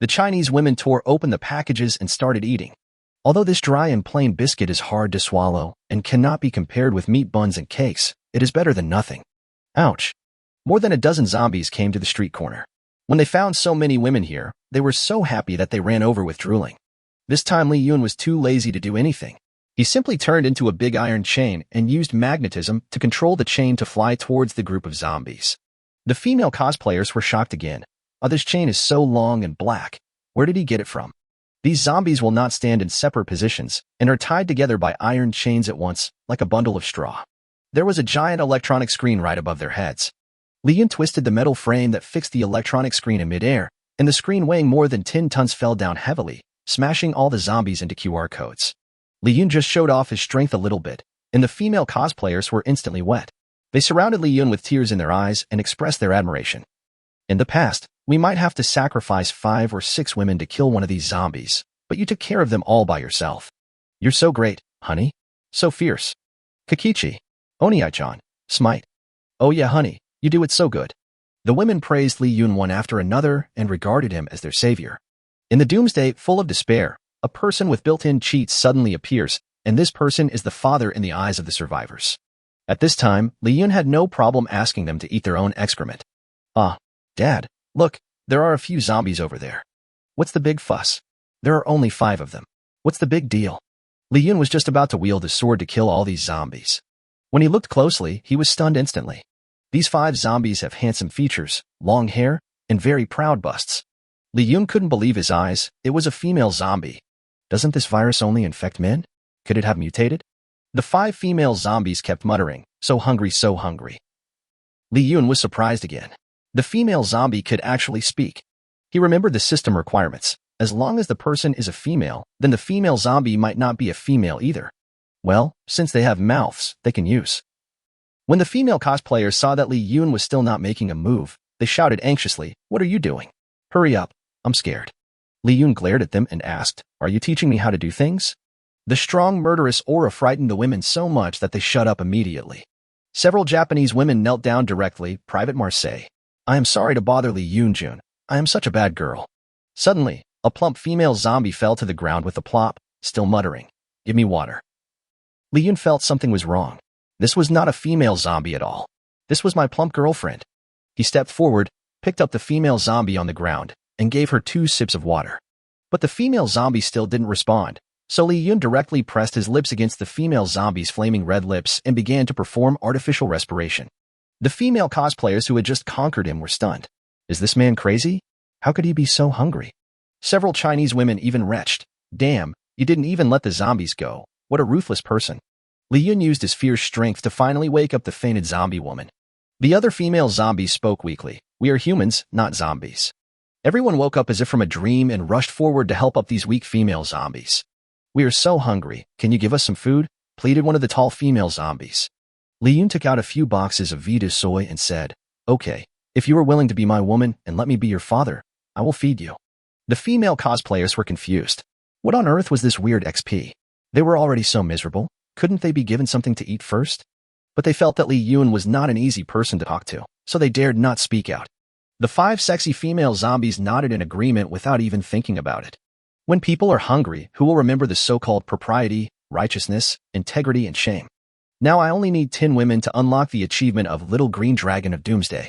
The Chinese women tore open the packages and started eating. Although this dry and plain biscuit is hard to swallow and cannot be compared with meat buns and cakes, it is better than nothing. Ouch. More than a dozen zombies came to the street corner. When they found so many women here, they were so happy that they ran over with drooling. This time Li Yun was too lazy to do anything. He simply turned into a big iron chain and used magnetism to control the chain to fly towards the group of zombies. The female cosplayers were shocked again. Oh, this chain is so long and black. Where did he get it from? These zombies will not stand in separate positions and are tied together by iron chains at once, like a bundle of straw. There was a giant electronic screen right above their heads. Li Yun twisted the metal frame that fixed the electronic screen in midair, and the screen weighing more than 10 tons fell down heavily, smashing all the zombies into QR codes. Li Yun just showed off his strength a little bit, and the female cosplayers were instantly wet. They surrounded Li Yun with tears in their eyes and expressed their admiration. In the past, we might have to sacrifice 5 or 6 women to kill one of these zombies, but you took care of them all by yourself. You're so great, honey. So fierce. Kakichi. Oni-chan. Smite. Oh yeah, honey, you do it so good. The women praised Li Yun one after another and regarded him as their savior. In the doomsday, full of despair, a person with built-in cheats suddenly appears, and this person is the father in the eyes of the survivors. At this time, Li Yun had no problem asking them to eat their own excrement. Ah, Dad, look, there are a few zombies over there. What's the big fuss? There are only 5 of them. What's the big deal? Li Yun was just about to wield his sword to kill all these zombies. When he looked closely, he was stunned instantly. These 5 zombies have handsome features, long hair, and very proud busts. Li Yun couldn't believe his eyes. It was a female zombie. Doesn't this virus only infect men? Could it have mutated? The 5 female zombies kept muttering, so hungry, so hungry. Li Yun was surprised again. The female zombie could actually speak. He remembered the system requirements. As long as the person is a female, then the female zombie might not be a female either. Well, since they have mouths, they can use. When the female cosplayers saw that Li Yun was still not making a move, they shouted anxiously, What are you doing? Hurry up, I'm scared. Li Yun glared at them and asked, Are you teaching me how to do things? The strong, murderous aura frightened the women so much that they shut up immediately. Several Japanese women knelt down directly, Private Marseille. I am sorry to bother Li Yun-jun. I am such a bad girl. Suddenly, a plump female zombie fell to the ground with a plop, still muttering, Give me water. Li Yun felt something was wrong. This was not a female zombie at all. This was my plump girlfriend. He stepped forward, picked up the female zombie on the ground, and gave her 2 sips of water. But the female zombie still didn't respond, so Li Yun directly pressed his lips against the female zombie's flaming red lips and began to perform artificial respiration. The female cosplayers who had just conquered him were stunned. Is this man crazy? How could he be so hungry? Several Chinese women even retched. Damn, you didn't even let the zombies go. What a ruthless person. Li Yun used his fierce strength to finally wake up the fainted zombie woman. The other female zombies spoke weakly. We are humans, not zombies. Everyone woke up as if from a dream and rushed forward to help up these weak female zombies. We are so hungry. Can you give us some food? Pleaded one of the tall female zombies. Li Yun took out a few boxes of Vita soy and said, Okay, if you are willing to be my woman and let me be your father, I will feed you. The female cosplayers were confused. What on earth was this weird XP? They were already so miserable. Couldn't they be given something to eat first? But they felt that Li Yun was not an easy person to talk to, so they dared not speak out. The 5 sexy female zombies nodded in agreement without even thinking about it. When people are hungry, who will remember the so-called propriety, righteousness, integrity, and shame? Now I only need 10 women to unlock the achievement of Little Green Dragon of Doomsday.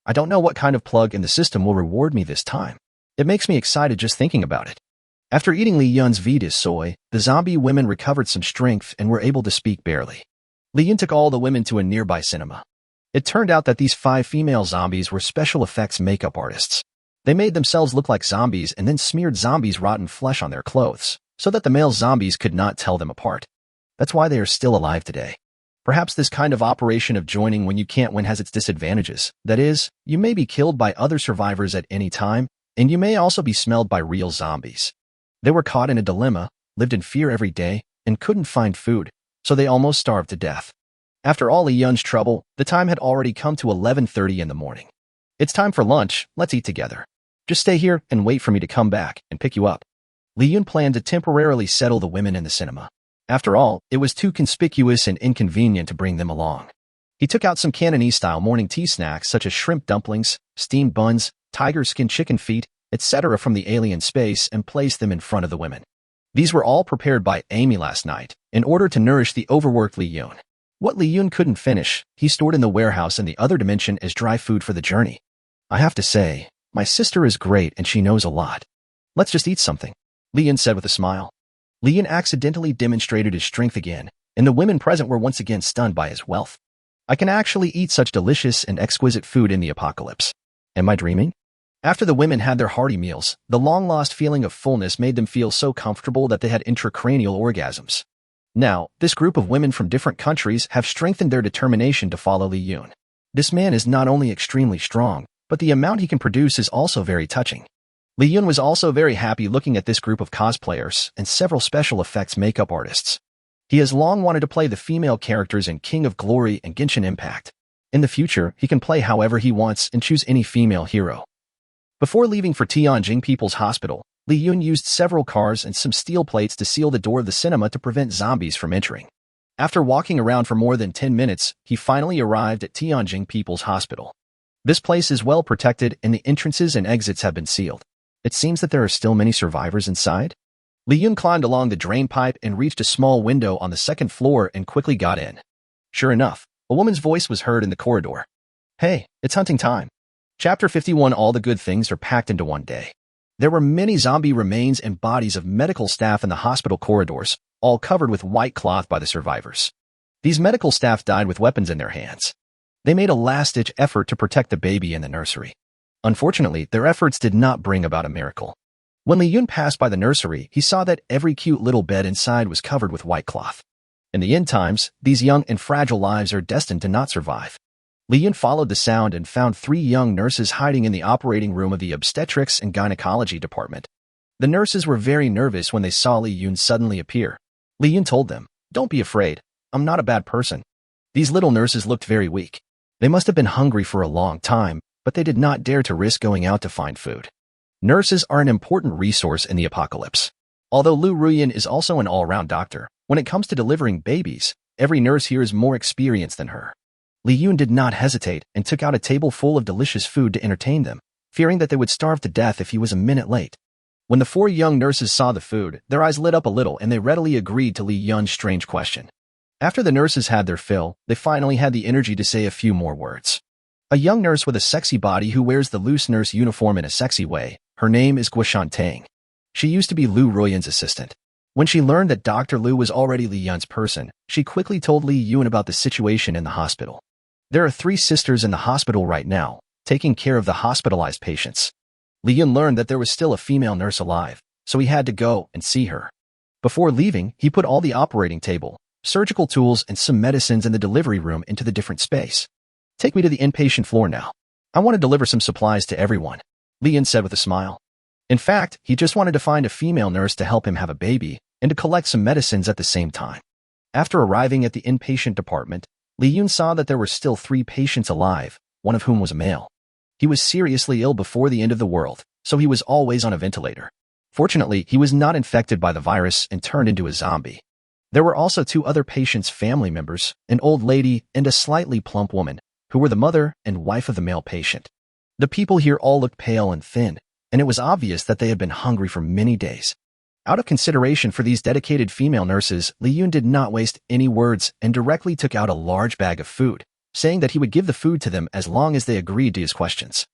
I don't know what kind of plug in the system will reward me this time. It makes me excited just thinking about it. After eating Li Yun's Vita soy, the zombie women recovered some strength and were able to speak barely. Li Yun took all the women to a nearby cinema. It turned out that these 5 female zombies were special effects makeup artists. They made themselves look like zombies and then smeared zombies' rotten flesh on their clothes, so that the male zombies could not tell them apart. That's why they are still alive today. Perhaps this kind of operation of joining when you can't win has its disadvantages. That is, you may be killed by other survivors at any time, and you may also be smelled by real zombies. They were caught in a dilemma, lived in fear every day, and couldn't find food, so they almost starved to death. After all Li Yun's trouble, the time had already come to 11:30 in the morning. It's time for lunch, let's eat together. Just stay here and wait for me to come back and pick you up. Li Yun planned to temporarily settle the women in the cinema. After all, it was too conspicuous and inconvenient to bring them along. He took out some Cantonese-style morning tea snacks such as shrimp dumplings, steamed buns, tiger skin chicken feet, etc. from the alien space and placed them in front of the women. These were all prepared by Amy last night in order to nourish the overworked Li Yun. What Li Yun couldn't finish, he stored in the warehouse in the other dimension as dry food for the journey. I have to say, my sister is great and she knows a lot. Let's just eat something, Li Yun said with a smile. Li Yun accidentally demonstrated his strength again, and the women present were once again stunned by his wealth. I can actually eat such delicious and exquisite food in the apocalypse. Am I dreaming? After the women had their hearty meals, the long-lost feeling of fullness made them feel so comfortable that they had intracranial orgasms. Now, this group of women from different countries have strengthened their determination to follow Li Yun. This man is not only extremely strong, but the amount he can produce is also very touching. Li Yun was also very happy looking at this group of cosplayers and several special effects makeup artists. He has long wanted to play the female characters in King of Glory and Genshin Impact. In the future, he can play however he wants and choose any female hero. Before leaving for Tianjin People's Hospital, Li Yun used several cars and some steel plates to seal the door of the cinema to prevent zombies from entering. After walking around for more than 10 minutes, he finally arrived at Tianjin People's Hospital. This place is well protected and the entrances and exits have been sealed. It seems that there are still many survivors inside. Li Yun climbed along the drain pipe and reached a small window on the second floor and quickly got in. Sure enough, a woman's voice was heard in the corridor. Hey, it's hunting time. Chapter 51. All the good things are packed into one day. There were many zombie remains and bodies of medical staff in the hospital corridors, all covered with white cloth by the survivors. These medical staff died with weapons in their hands. They made a last-ditch effort to protect the baby in the nursery. Unfortunately, their efforts did not bring about a miracle. When Li Yun passed by the nursery, he saw that every cute little bed inside was covered with white cloth. In the end times, these young and fragile lives are destined to not survive. Li Yun followed the sound and found 3 young nurses hiding in the operating room of the obstetrics and gynecology department. The nurses were very nervous when they saw Li Yun suddenly appear. Li Yun told them, "Don't be afraid. I'm not a bad person." These little nurses looked very weak. They must have been hungry for a long time, but they did not dare to risk going out to find food. Nurses are an important resource in the apocalypse. Although Lu Ruyan is also an all-round doctor, when it comes to delivering babies, every nurse here is more experienced than her. Li Yun did not hesitate and took out a table full of delicious food to entertain them, fearing that they would starve to death if he was a minute late. When the 4 young nurses saw the food, their eyes lit up a little and they readily agreed to Li Yun's strange question. After the nurses had their fill, they finally had the energy to say a few more words. A young nurse with a sexy body who wears the loose nurse uniform in a sexy way, her name is Guoshan Tang. She used to be Lu Ruyan's assistant. When she learned that Dr. Lu was already Li Yun's person, she quickly told Li Yun about the situation in the hospital. There are 3 sisters in the hospital right now, taking care of the hospitalized patients. Li Yun learned that there was still a female nurse alive, so he had to go and see her. Before leaving, he put all the operating table, surgical tools, and some medicines in the delivery room into the different space. Take me to the inpatient floor now. I want to deliver some supplies to everyone, Li Yun said with a smile. In fact, he just wanted to find a female nurse to help him have a baby and to collect some medicines at the same time. After arriving at the inpatient department, Li Yun saw that there were still 3 patients alive, one of whom was a male. He was seriously ill before the end of the world, so he was always on a ventilator. Fortunately, he was not infected by the virus and turned into a zombie. There were also 2 other patients' family members, an old lady and a slightly plump woman, who were the mother and wife of the male patient. The people here all looked pale and thin, and it was obvious that they had been hungry for many days. Out of consideration for these dedicated female nurses, Li Yun did not waste any words and directly took out a large bag of food, saying that he would give the food to them as long as they agreed to his questions.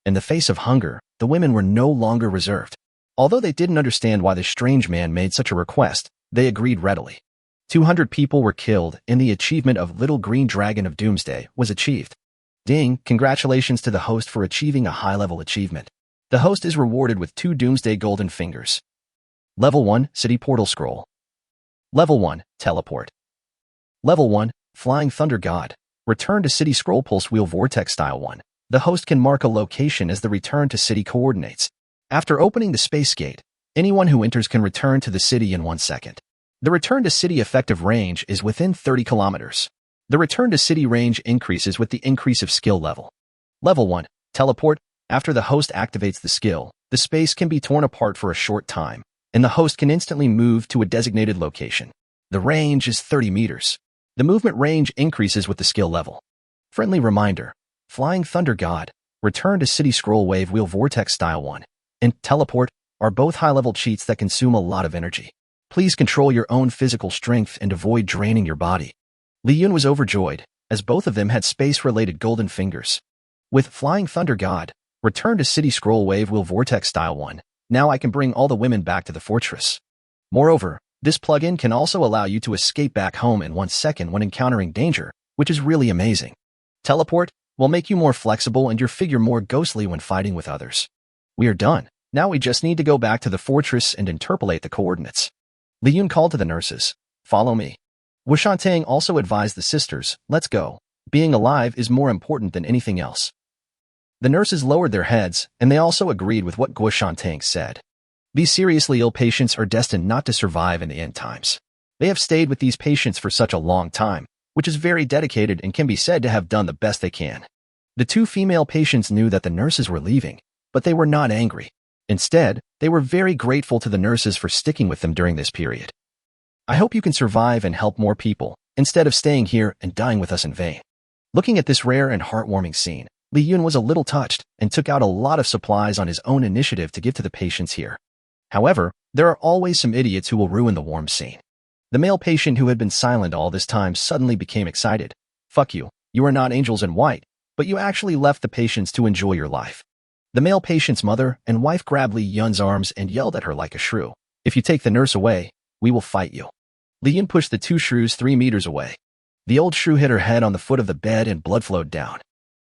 In the face of hunger, the women were no longer reserved. Although they didn't understand why the strange man made such a request, they agreed readily. 200 people were killed and the achievement of Little Green Dragon of Doomsday was achieved. Ding, congratulations to the host for achieving a high-level achievement. The host is rewarded with 2 Doomsday Golden Fingers. Level 1, City Portal Scroll. Level 1, Teleport. Level 1, Flying Thunder God. Return to City Scroll Pulse Wheel Vortex Style 1. The host can mark a location as the return to city coordinates. After opening the space gate, anyone who enters can return to the city in 1 second. The return to city effective range is within 30 kilometers. The return to city range increases with the increase of skill level. Level 1, Teleport. After the host activates the skill, the space can be torn apart for a short time, and the host can instantly move to a designated location. The range is 30 meters. The movement range increases with the skill level. Friendly reminder, Flying Thunder God, Return to City Scroll Wave Wheel Vortex Style 1, and Teleport are both high-level cheats that consume a lot of energy. Please control your own physical strength and avoid draining your body. Li Yun was overjoyed, as both of them had space-related golden fingers. With Flying Thunder God, Return to City Scroll Wave Wheel Vortex Style 1, now I can bring all the women back to the fortress. Moreover, this plugin can also allow you to escape back home in 1 second when encountering danger, which is really amazing. Teleport will make you more flexible and your figure more ghostly when fighting with others. We are done. Now we just need to go back to the fortress and interpolate the coordinates. Li Yun called to the nurses. Follow me. Wu Shantang also advised the sisters, let's go. Being alive is more important than anything else. The nurses lowered their heads, and they also agreed with what Gu Shantang said. These seriously ill patients are destined not to survive in the end times. They have stayed with these patients for such a long time, which is very dedicated and can be said to have done the best they can. The 2 female patients knew that the nurses were leaving, but they were not angry. Instead, they were very grateful to the nurses for sticking with them during this period. I hope you can survive and help more people, instead of staying here and dying with us in vain. Looking at this rare and heartwarming scene, Li Yun was a little touched and took out a lot of supplies on his own initiative to give to the patients here. However, there are always some idiots who will ruin the warm scene. The male patient who had been silent all this time suddenly became excited. Fuck you, you are not angels in white, but you actually left the patients to enjoy your life. The male patient's mother and wife grabbed Li Yun's arms and yelled at her like a shrew. If you take the nurse away, we will fight you. Li Yun pushed the 2 shrews 3 meters away. The old shrew hit her head on the foot of the bed and blood flowed down.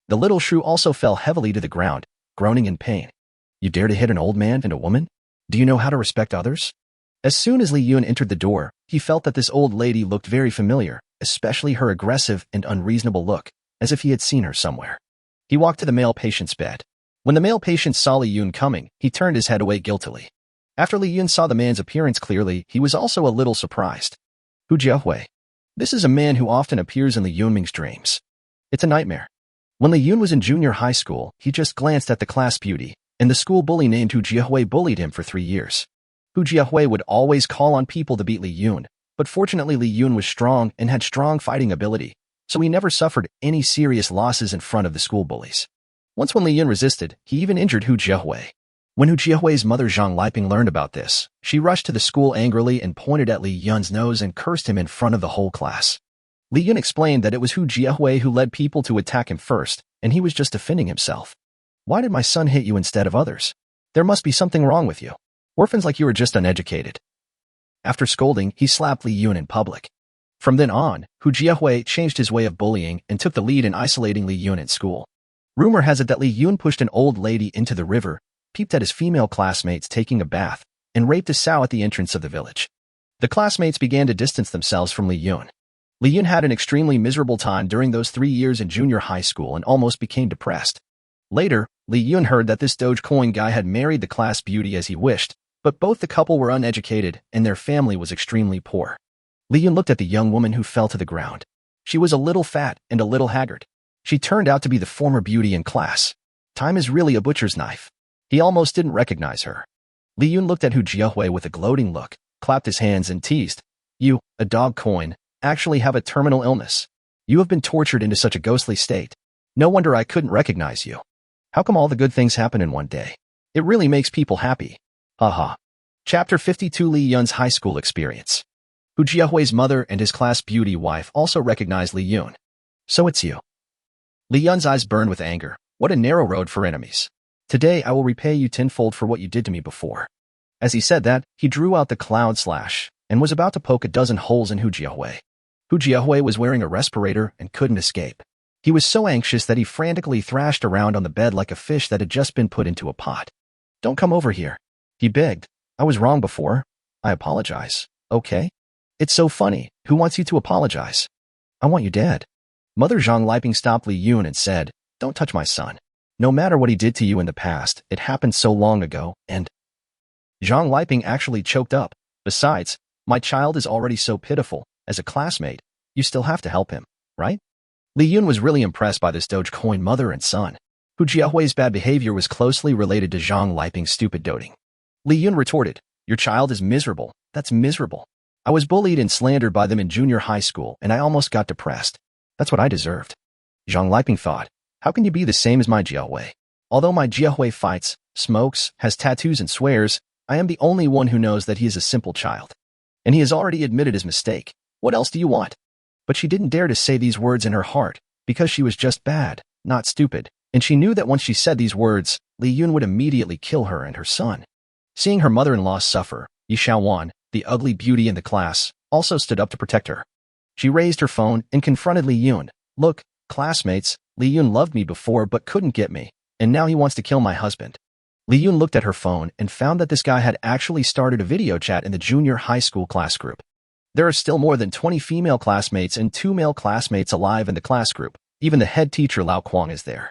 The little shrew also fell heavily to the ground, groaning in pain. You dare to hit an old man and a woman? Do you know how to respect others? As soon as Li Yun entered the door, he felt that this old lady looked very familiar, especially her aggressive and unreasonable look, as if he had seen her somewhere. He walked to the male patient's bed. When the male patient saw Li Yun coming, he turned his head away guiltily. After Li Yun saw the man's appearance clearly, he was also a little surprised. Hu Jiahui. This is a man who often appears in Li Yunming's dreams. It's a nightmare. When Li Yun was in junior high school, he just glanced at the class beauty, and the school bully named Hu Jiahui bullied him for 3 years. Hu Jiahui would always call on people to beat Li Yun, but fortunately Li Yun was strong and had strong fighting ability, so he never suffered any serious losses in front of the school bullies. Once when Li Yun resisted, he even injured Hu Jiahui. When Hu Jiahui's mother Zhang Liping learned about this, she rushed to the school angrily and pointed at Li Yun's nose and cursed him in front of the whole class. Li Yun explained that it was Hu Jiahui who led people to attack him first, and he was just defending himself. Why did my son hit you instead of others? There must be something wrong with you. Orphans like you are just uneducated. After scolding, he slapped Li Yun in public. From then on, Hu Jiahui changed his way of bullying and took the lead in isolating Li Yun at school. Rumor has it that Li Yun pushed an old lady into the river, peeped at his female classmates taking a bath, and raped a sow at the entrance of the village. The classmates began to distance themselves from Li Yun. Li Yun had an extremely miserable time during those 3 years in junior high school and almost became depressed. Later, Li Yun heard that this Dogecoin guy had married the class beauty as he wished, but both the couple were uneducated and their family was extremely poor. Li Yun looked at the young woman who fell to the ground. She was a little fat and a little haggard. She turned out to be the former beauty in class. Time is really a butcher's knife. He almost didn't recognize her. Li Yun looked at Hu Jiahui with a gloating look, clapped his hands and teased. You, a dog coin, actually have a terminal illness. You have been tortured into such a ghostly state. No wonder I couldn't recognize you. How come all the good things happen in one day? It really makes people happy. Haha. Chapter 52 Li Yun's high school experience. Hu Jiahui's mother and his class beauty wife also recognized Li Yun. So it's you. Li Yun's eyes burned with anger. What a narrow road for enemies. Today I will repay you tenfold for what you did to me before. As he said that, he drew out the cloud slash, and was about to poke a dozen holes in Hu Jiahui. Hu Jiahui was wearing a respirator and couldn't escape. He was so anxious that he frantically thrashed around on the bed like a fish that had just been put into a pot. "Don't come over here," he begged. "I was wrong before. I apologize, okay? It's so funny. Who wants you to apologize? I want you dead." Mother Zhang Liping stopped Li Yun and said, "Don't touch my son. No matter what he did to you in the past, it happened so long ago, and—" Zhang Liping actually choked up. "Besides, my child is already so pitiful. As a classmate, you still have to help him, right?" Li Yun was really impressed by this Dogecoin mother and son. Hu Jiahui's bad behavior was closely related to Zhang Liping's stupid doting. Li Yun retorted, "Your child is miserable. That's miserable. I was bullied and slandered by them in junior high school, and I almost got depressed. That's what I deserved." Zhang Liping thought, "How can you be the same as my Jiahui? Although my Jiahui fights, smokes, has tattoos and swears, I am the only one who knows that he is a simple child. And he has already admitted his mistake. What else do you want?" But she didn't dare to say these words in her heart, because she was just bad, not stupid, and she knew that once she said these words, Li Yun would immediately kill her and her son. Seeing her mother-in-law suffer, Yi Xiaowan, the ugly beauty in the class, also stood up to protect her. She raised her phone and confronted Li Yun. "Look, classmates, Li Yun loved me before but couldn't get me, and now he wants to kill my husband." Li Yun looked at her phone and found that this guy had actually started a video chat in the junior high school class group. There are still more than 20 female classmates and 2 male classmates alive in the class group. Even the head teacher Lao Kuang is there.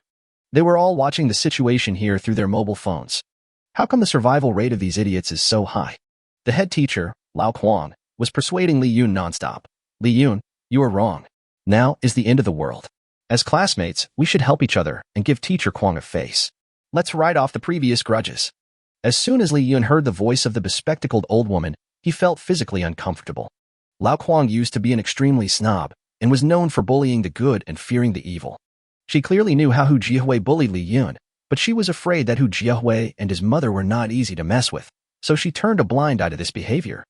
They were all watching the situation here through their mobile phones. How come the survival rate of these idiots is so high? The head teacher, Lao Kuang, was persuading Li Yun nonstop. "Li Yun, you are wrong. Now is the end of the world. As classmates, we should help each other and give teacher Kuang a face. Let's write off the previous grudges." As soon as Li Yun heard the voice of the bespectacled old woman, he felt physically uncomfortable. Lao Kuang used to be an extremely snob and was known for bullying the good and fearing the evil. She clearly knew how Hu Jiahui bullied Li Yun, but she was afraid that Hu Jiahui and his mother were not easy to mess with, so she turned a blind eye to this behavior.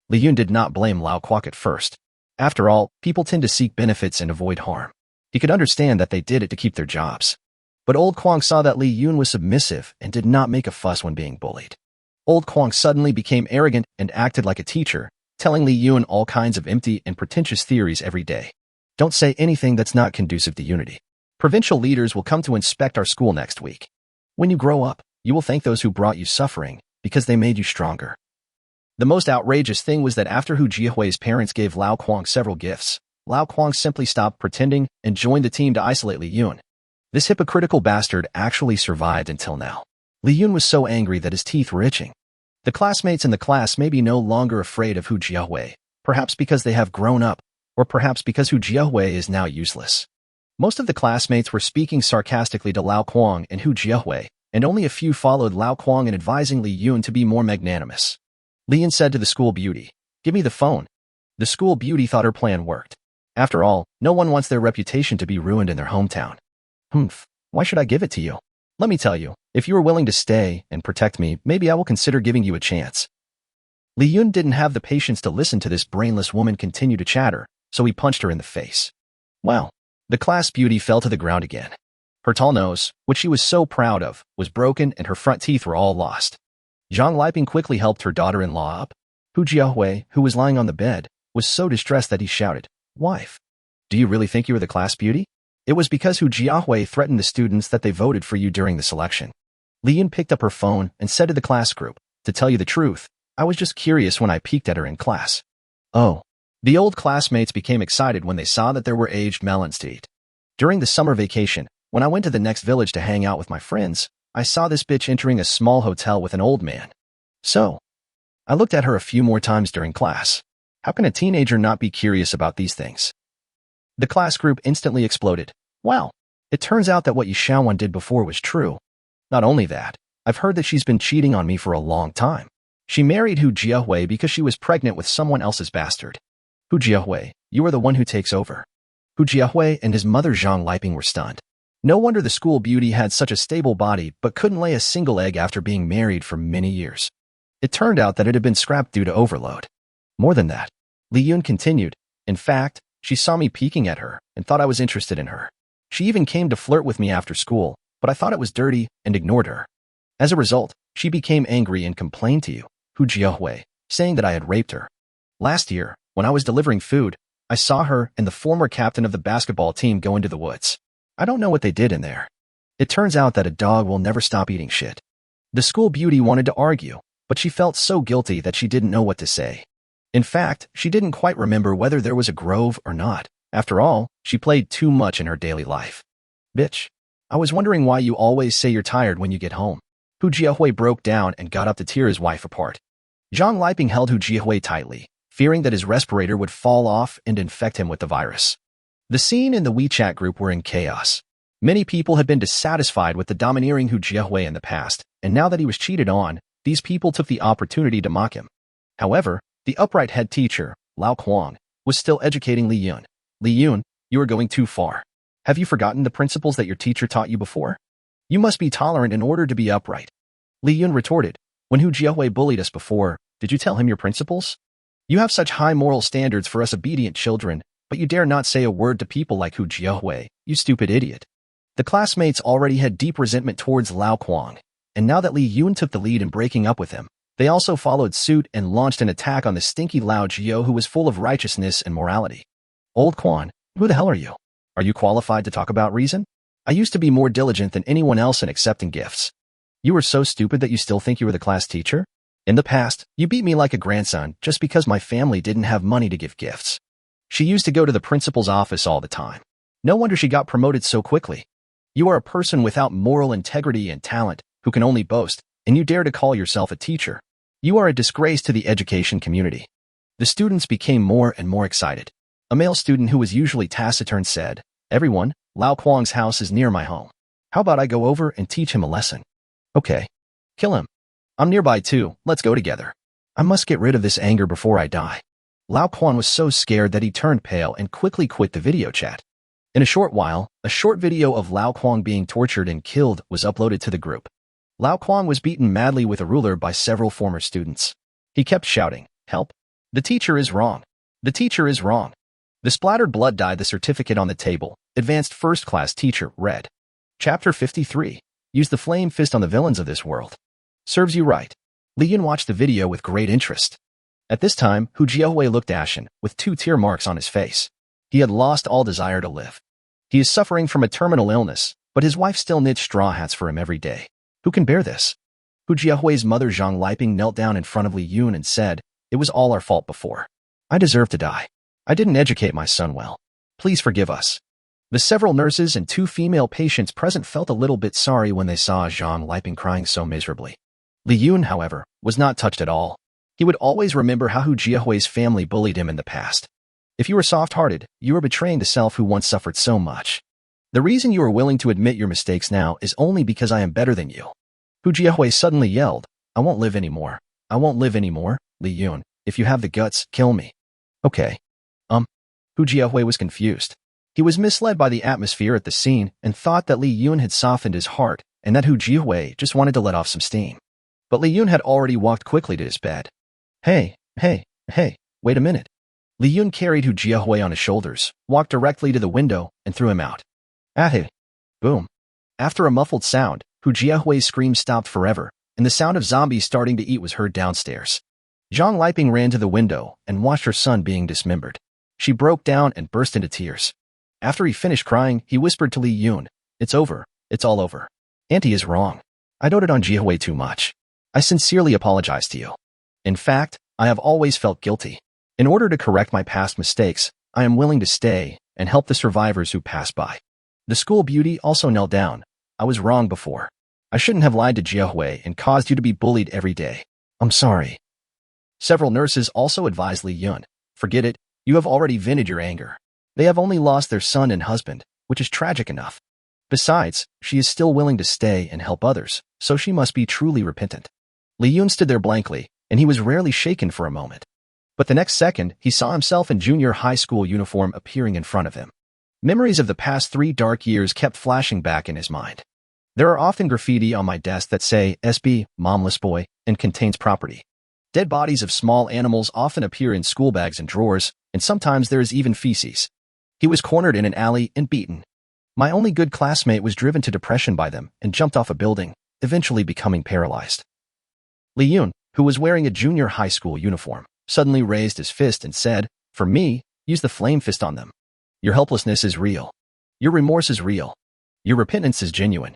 Li Yun did not blame Lao Kuang at first. After all, people tend to seek benefits and avoid harm. He could understand that they did it to keep their jobs. But old Kuang saw that Li Yun was submissive and did not make a fuss when being bullied. Old Kuang suddenly became arrogant and acted like a teacher, telling Li Yun all kinds of empty and pretentious theories every day. "Don't say anything that's not conducive to unity. Provincial leaders will come to inspect our school next week. When you grow up, you will thank those who brought you suffering, because they made you stronger." The most outrageous thing was that after Hu Jiahui's parents gave Lao Kuang several gifts, Lao Kuang simply stopped pretending and joined the team to isolate Li Yun. This hypocritical bastard actually survived until now. Li Yun was so angry that his teeth were itching. The classmates in the class may be no longer afraid of Hu Jiahui, perhaps because they have grown up, or perhaps because Hu Jiahui is now useless. Most of the classmates were speaking sarcastically to Lao Kuang and Hu Jiahui, and only a few followed Lao Kuang in advising Li Yun to be more magnanimous. Li Yun said to the school beauty, "Give me the phone." The school beauty thought her plan worked. After all, no one wants their reputation to be ruined in their hometown. Why should I give it to you? Let me tell you, if you are willing to stay and protect me, maybe I will consider giving you a chance." Li Yun didn't have the patience to listen to this brainless woman continue to chatter, so he punched her in the face. Wow. The class beauty fell to the ground again. Her tall nose, which she was so proud of, was broken and her front teeth were all lost. Zhang Liping quickly helped her daughter-in-law up. Hu Jiahui, who was lying on the bed, was so distressed that he shouted, "Wife, do you really think you are the class beauty? It was because Hu Jiahui threatened the students that they voted for you during the selection." Li Yun picked up her phone and said to the class group, "To tell you the truth, I was just curious when I peeked at her in class." Oh. The old classmates became excited when they saw that there were aged melons to eat. During the summer vacation, when I went to the next village to hang out with my friends, I saw this bitch entering a small hotel with an old man. So, I looked at her a few more times during class. How can a teenager not be curious about these things? The class group instantly exploded. Wow, it turns out that what Yi Xiaowan did before was true. Not only that, I've heard that she's been cheating on me for a long time. She married Hu Jiahui because she was pregnant with someone else's bastard. Hu Jiahui, you are the one who takes over. Hu Jiahui and his mother Zhang Liping were stunned. No wonder the school beauty had such a stable body but couldn't lay a single egg after being married for many years. It turned out that it had been scrapped due to overload. More than that, Li Yun continued. In fact, she saw me peeking at her and thought I was interested in her. She even came to flirt with me after school, but I thought it was dirty and ignored her. As a result, she became angry and complained to you, Hu Jiahui, saying that I had raped her. Last year, when I was delivering food, I saw her and the former captain of the basketball team go into the woods. I don't know what they did in there. It turns out that a dog will never stop eating shit. The school beauty wanted to argue, but she felt so guilty that she didn't know what to say. In fact, she didn't quite remember whether there was a grove or not. After all, she played too much in her daily life. Bitch. I was wondering why you always say you're tired when you get home. Hu Jiahui broke down and got up to tear his wife apart. Zhang Liping held Hu Jiahui tightly, fearing that his respirator would fall off and infect him with the virus. The scene in the WeChat group were in chaos. Many people had been dissatisfied with the domineering Hu Jiahui in the past, and now that he was cheated on, these people took the opportunity to mock him. However, the upright head teacher, Lao Kuang, was still educating Li Yun. Li Yun, you are going too far. Have you forgotten the principles that your teacher taught you before? You must be tolerant in order to be upright. Li Yun retorted, when Hu Jiahui bullied us before, did you tell him your principles? You have such high moral standards for us obedient children, but you dare not say a word to people like Hu Jiahui, you stupid idiot. The classmates already had deep resentment towards Lao Kuang, and now that Li Yun took the lead in breaking up with him, they also followed suit and launched an attack on the stinky Lao Jiao who was full of righteousness and morality. Old Quan, who the hell are you? Are you qualified to talk about reason? I used to be more diligent than anyone else in accepting gifts. You were so stupid that you still think you were the class teacher? In the past, you beat me like a grandson just because my family didn't have money to give gifts. She used to go to the principal's office all the time. No wonder she got promoted so quickly. You are a person without moral integrity and talent who can only boast, and you dare to call yourself a teacher. You are a disgrace to the education community. The students became more and more excited. A male student who was usually taciturn said, everyone, Lao Kuang's house is near my home. How about I go over and teach him a lesson? Okay. Kill him. I'm nearby too, let's go together. I must get rid of this anger before I die. Lao Kuang was so scared that he turned pale and quickly quit the video chat. In a short while, a short video of Lao Kuang being tortured and killed was uploaded to the group. Lao Kuang was beaten madly with a ruler by several former students. He kept shouting, help. The teacher is wrong. The teacher is wrong. The splattered blood dyed the certificate on the table. Advanced first-class teacher, read. Chapter 53. Use the flame fist on the villains of this world. Serves you right. Li Yun watched the video with great interest. At this time, Hu Jiahui looked ashen, with 2 tear marks on his face. He had lost all desire to live. He is suffering from a terminal illness, but his wife still knits straw hats for him every day. Who can bear this? Hu Jiahui's mother Zhang Liping knelt down in front of Li Yun and said, it was all our fault before. I deserve to die. I didn't educate my son well. Please forgive us. The several nurses and 2 female patients present felt a little bit sorry when they saw Zhang Liping crying so miserably. Li Yun, however, was not touched at all. He would always remember how Hu Jiahui's family bullied him in the past. If you were soft-hearted, you are betraying the self who once suffered so much. The reason you are willing to admit your mistakes now is only because I am better than you. Hu Jiahui suddenly yelled, I won't live anymore. I won't live anymore, Li Yun. If you have the guts, kill me. Okay. Hu Jiahui was confused. He was misled by the atmosphere at the scene and thought that Li Yun had softened his heart and that Hu Jiahui just wanted to let off some steam. But Li Yun had already walked quickly to his bed. Hey, wait a minute. Li Yun carried Hu Jiahui on his shoulders, walked directly to the window, and threw him out. Hey. Boom. After a muffled sound, Hu Jiahui's scream stopped forever, and the sound of zombies starting to eat was heard downstairs. Zhang Liping ran to the window and watched her son being dismembered. She broke down and burst into tears. After he finished crying, he whispered to Li Yun, it's over. It's all over. Auntie is wrong. I doted on Jiahui too much. I sincerely apologize to you. In fact, I have always felt guilty. In order to correct my past mistakes, I am willing to stay and help the survivors who pass by. The school beauty also knelt down. I was wrong before. I shouldn't have lied to Jiahui and caused you to be bullied every day. I'm sorry. Several nurses also advised Li Yun, forget it, you have already vented your anger. They have only lost their son and husband, which is tragic enough. Besides, she is still willing to stay and help others, so she must be truly repentant. Li Yun stood there blankly, and he was rarely shaken for a moment. But the next second, he saw himself in junior high school uniform appearing in front of him. Memories of the past 3 dark years kept flashing back in his mind. There are often graffiti on my desk that say, SB, Momless Boy, and contains property. Dead bodies of small animals often appear in school bags and drawers, and sometimes there is even feces. He was cornered in an alley and beaten. My only good classmate was driven to depression by them and jumped off a building, eventually becoming paralyzed. Li Yun, who was wearing a junior high school uniform, suddenly raised his fist and said, "For me, use the flame fist on them. Your helplessness is real. Your remorse is real. Your repentance is genuine.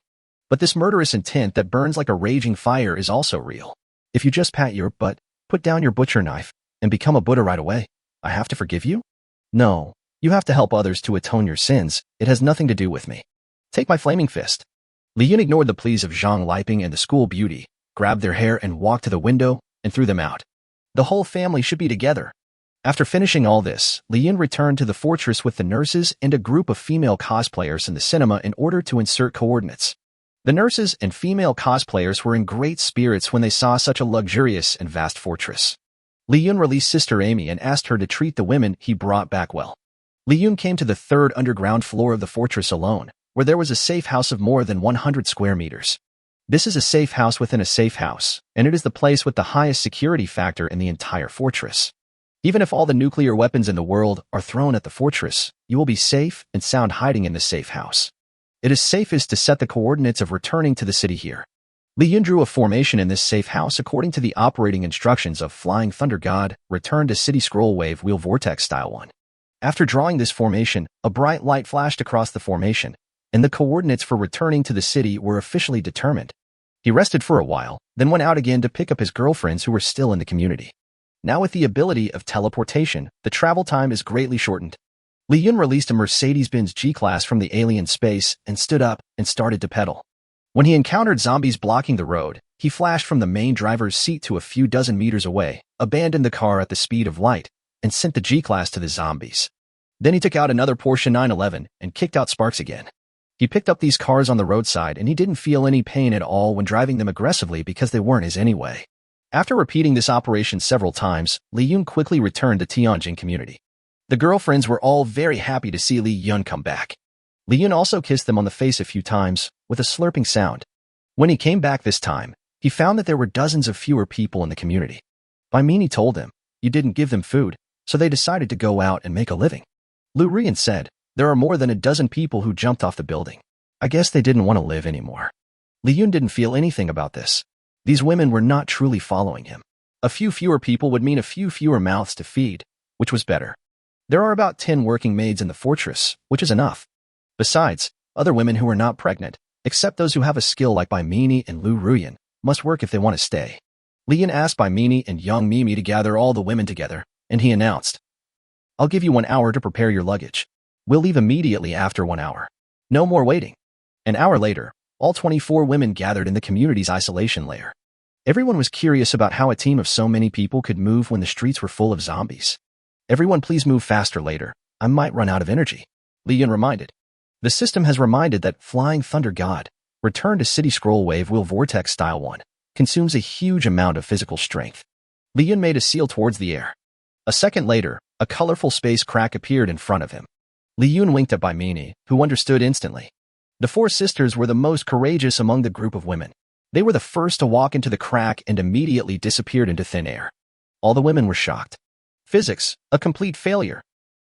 But this murderous intent that burns like a raging fire is also real. If you just pat your butt, put down your butcher knife, and become a Buddha right away, I have to forgive you? No, you have to help others to atone your sins. It has nothing to do with me. Take my flaming fist." Li Yun ignored the pleas of Zhang Liping and the school beauty, grabbed their hair and walked to the window and threw them out. The whole family should be together. After finishing all this, Li Yun returned to the fortress with the nurses and a group of female cosplayers in the cinema in order to insert coordinates. The nurses and female cosplayers were in great spirits when they saw such a luxurious and vast fortress. Li Yun released Sister Amy and asked her to treat the women he brought back well. Li Yun came to the third underground floor of the fortress alone, where there was a safe house of more than 100 square meters. This is a safe house within a safe house, and it is the place with the highest security factor in the entire fortress. Even if all the nuclear weapons in the world are thrown at the fortress, you will be safe and sound hiding in this safe house. It is safest to set the coordinates of returning to the city here. Li Yun drew a formation in this safe house according to the operating instructions of Flying Thunder God, return to City Scroll Wave Wheel Vortex Style 1. After drawing this formation, a bright light flashed across the formation, and the coordinates for returning to the city were officially determined. He rested for a while, then went out again to pick up his girlfriends who were still in the community. Now with the ability of teleportation, the travel time is greatly shortened. Li Yun released a Mercedes-Benz G-Class from the alien space and stood up and started to pedal. When he encountered zombies blocking the road, he flashed from the main driver's seat to a few dozen meters away, abandoned the car at the speed of light, and sent the G-Class to the zombies. Then he took out another Porsche 911 and kicked out sparks again. He picked up these cars on the roadside and he didn't feel any pain at all when driving them aggressively because they weren't his anyway. After repeating this operation several times, Li Yun quickly returned to Tianjin community. The girlfriends were all very happy to see Li Yun come back. Li Yun also kissed them on the face a few times, with a slurping sound. When he came back this time, he found that there were dozens of fewer people in the community. Bai Mini told him, "You didn't give them food, so they decided to go out and make a living." Lu Rian said, "There are more than a dozen people who jumped off the building. I guess they didn't want to live anymore." Li Yun didn't feel anything about this. These women were not truly following him. A few fewer people would mean a few fewer mouths to feed, which was better. There are about 10 working maids in the fortress, which is enough. Besides, other women who are not pregnant, except those who have a skill like Bai Mini and Lu Ruyan, must work if they want to stay. Li Yun asked Bai Mini and Young Mimi to gather all the women together, and he announced, "I'll give you 1 hour to prepare your luggage. We'll leave immediately after 1 hour. No more waiting." An hour later, all 24 women gathered in the community's isolation layer. Everyone was curious about how a team of so many people could move when the streets were full of zombies. "Everyone please move faster later. I might run out of energy," Li Yun reminded. The system has reminded that Flying Thunder God, return to City Scroll Wave Wheel Vortex Style 1, consumes a huge amount of physical strength. Li Yun made a seal towards the air. A second later, a colorful space crack appeared in front of him. Li Yun winked at Bai Mini, who understood instantly. The 4 sisters were the most courageous among the group of women. They were the first to walk into the crack and immediately disappeared into thin air. All the women were shocked. Physics, a complete failure.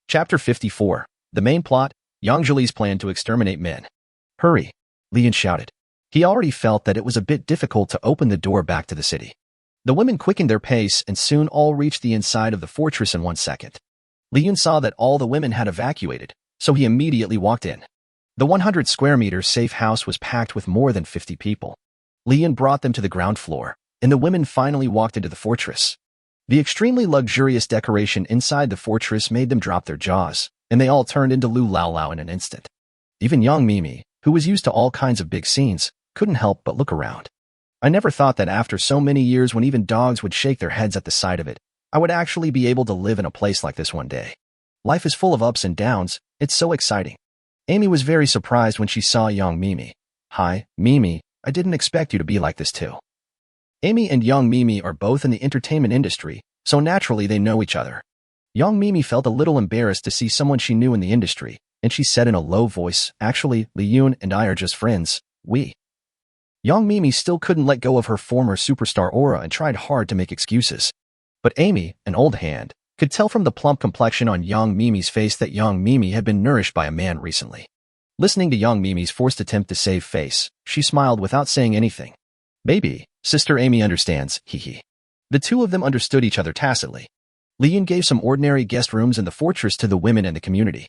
Chapter 54. The main plot, Yang Zhili's plan to exterminate men. "Hurry," Li Yun shouted. He already felt that it was a bit difficult to open the door back to the city. The women quickened their pace and soon all reached the inside of the fortress in 1 second. Li Yun saw that all the women had evacuated, so he immediately walked in. The 100 square meter safe house was packed with more than 50 people. Li Yun brought them to the ground floor, and the women finally walked into the fortress. The extremely luxurious decoration inside the fortress made them drop their jaws, and they all turned into Lu Lao Lao in an instant. Even young Mimi, who was used to all kinds of big scenes, couldn't help but look around. "I never thought that after so many years when even dogs would shake their heads at the sight of it, I would actually be able to live in a place like this one day. Life is full of ups and downs, it's so exciting." Amy was very surprised when she saw young Mimi. "Hi, Mimi, I didn't expect you to be like this too." Amy and young Mimi are both in the entertainment industry, so naturally they know each other. Young Mimi felt a little embarrassed to see someone she knew in the industry, and she said in a low voice, "Actually, Li Yun and I are just friends, we." Young Mimi still couldn't let go of her former superstar aura and tried hard to make excuses. But Amy, an old hand, could tell from the plump complexion on young Mimi's face that young Mimi had been nourished by a man recently. Listening to young Mimi's forced attempt to save face, she smiled without saying anything. "Maybe, Sister Amy understands, hee hee." The two of them understood each other tacitly. Li Yun gave some ordinary guest rooms in the fortress to the women in the community.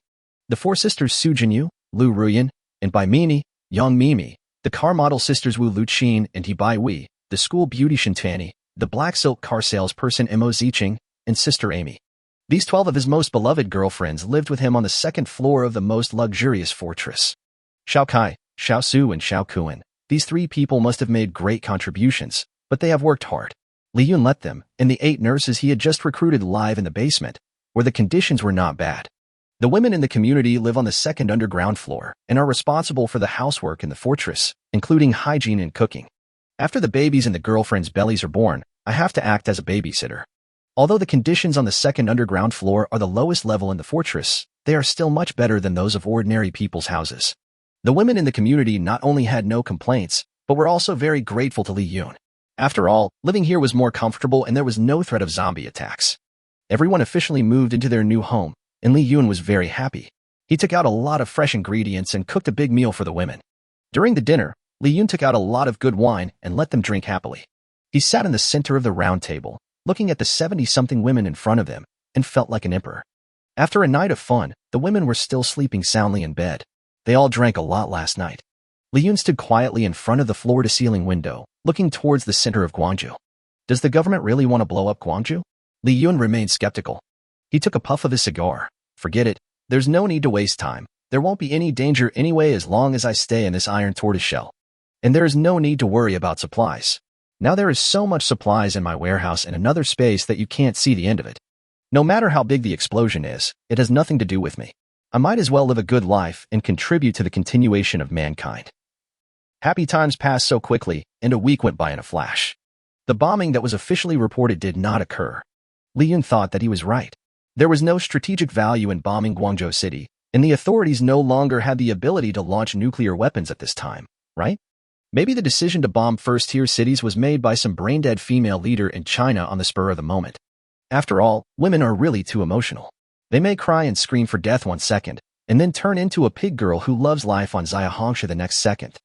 The four sisters Su Jinyu, Lu Ruyan, and Bai Mimi, Yang Mimi, the car model sisters Wu Luqin and He Bai Wei, the school beautician Tanny, the black silk car salesperson Mo Ziqing, and sister Amy. These 12 of his most beloved girlfriends lived with him on the second floor of the most luxurious fortress. Xiao Kai, Xiao Su, and Xiao Kuan. These three people must have made great contributions, but they have worked hard. Li Yun let them, and the 8 nurses he had just recruited live in the basement, where the conditions were not bad. The women in the community live on the second underground floor and are responsible for the housework in the fortress, including hygiene and cooking. After the babies in the girlfriends' bellies are born, I have to act as a babysitter. Although the conditions on the second underground floor are the lowest level in the fortress, they are still much better than those of ordinary people's houses. The women in the community not only had no complaints, but were also very grateful to Li Yun. After all, living here was more comfortable and there was no threat of zombie attacks. Everyone officially moved into their new home, and Li Yun was very happy. He took out a lot of fresh ingredients and cooked a big meal for the women. During the dinner, Li Yun took out a lot of good wine and let them drink happily. He sat in the center of the round table, looking at the 70-something women in front of him, and felt like an emperor. After a night of fun, the women were still sleeping soundly in bed. They all drank a lot last night. Li Yun stood quietly in front of the floor-to-ceiling window, looking towards the center of Guangzhou. Does the government really want to blow up Guangzhou? Li Yun remained skeptical. He took a puff of his cigar. Forget it. There's no need to waste time. There won't be any danger anyway as long as I stay in this iron tortoise shell. And there is no need to worry about supplies. Now there is so much supplies in my warehouse and another space that you can't see the end of it. No matter how big the explosion is, it has nothing to do with me. I might as well live a good life and contribute to the continuation of mankind. Happy times passed so quickly, and a week went by in a flash. The bombing that was officially reported did not occur. Li Yun thought that he was right. There was no strategic value in bombing Guangzhou City, and the authorities no longer had the ability to launch nuclear weapons at this time, right? Maybe the decision to bomb first-tier cities was made by some brain-dead female leader in China on the spur of the moment. After all, women are really too emotional. They may cry and scream for death one second, and then turn into a pig girl who loves life on Xiaohongsha the next second.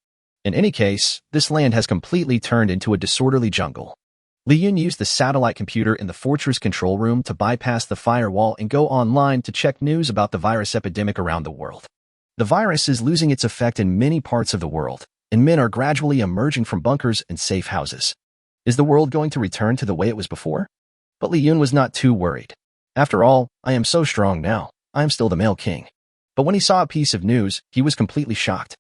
In any case, this land has completely turned into a disorderly jungle. Li Yun used the satellite computer in the fortress control room to bypass the firewall and go online to check news about the virus epidemic around the world. The virus is losing its effect in many parts of the world, and men are gradually emerging from bunkers and safe houses. Is the world going to return to the way it was before? But Li Yun was not too worried. After all, I am so strong now. I am still the male king. But when he saw a piece of news, he was completely shocked.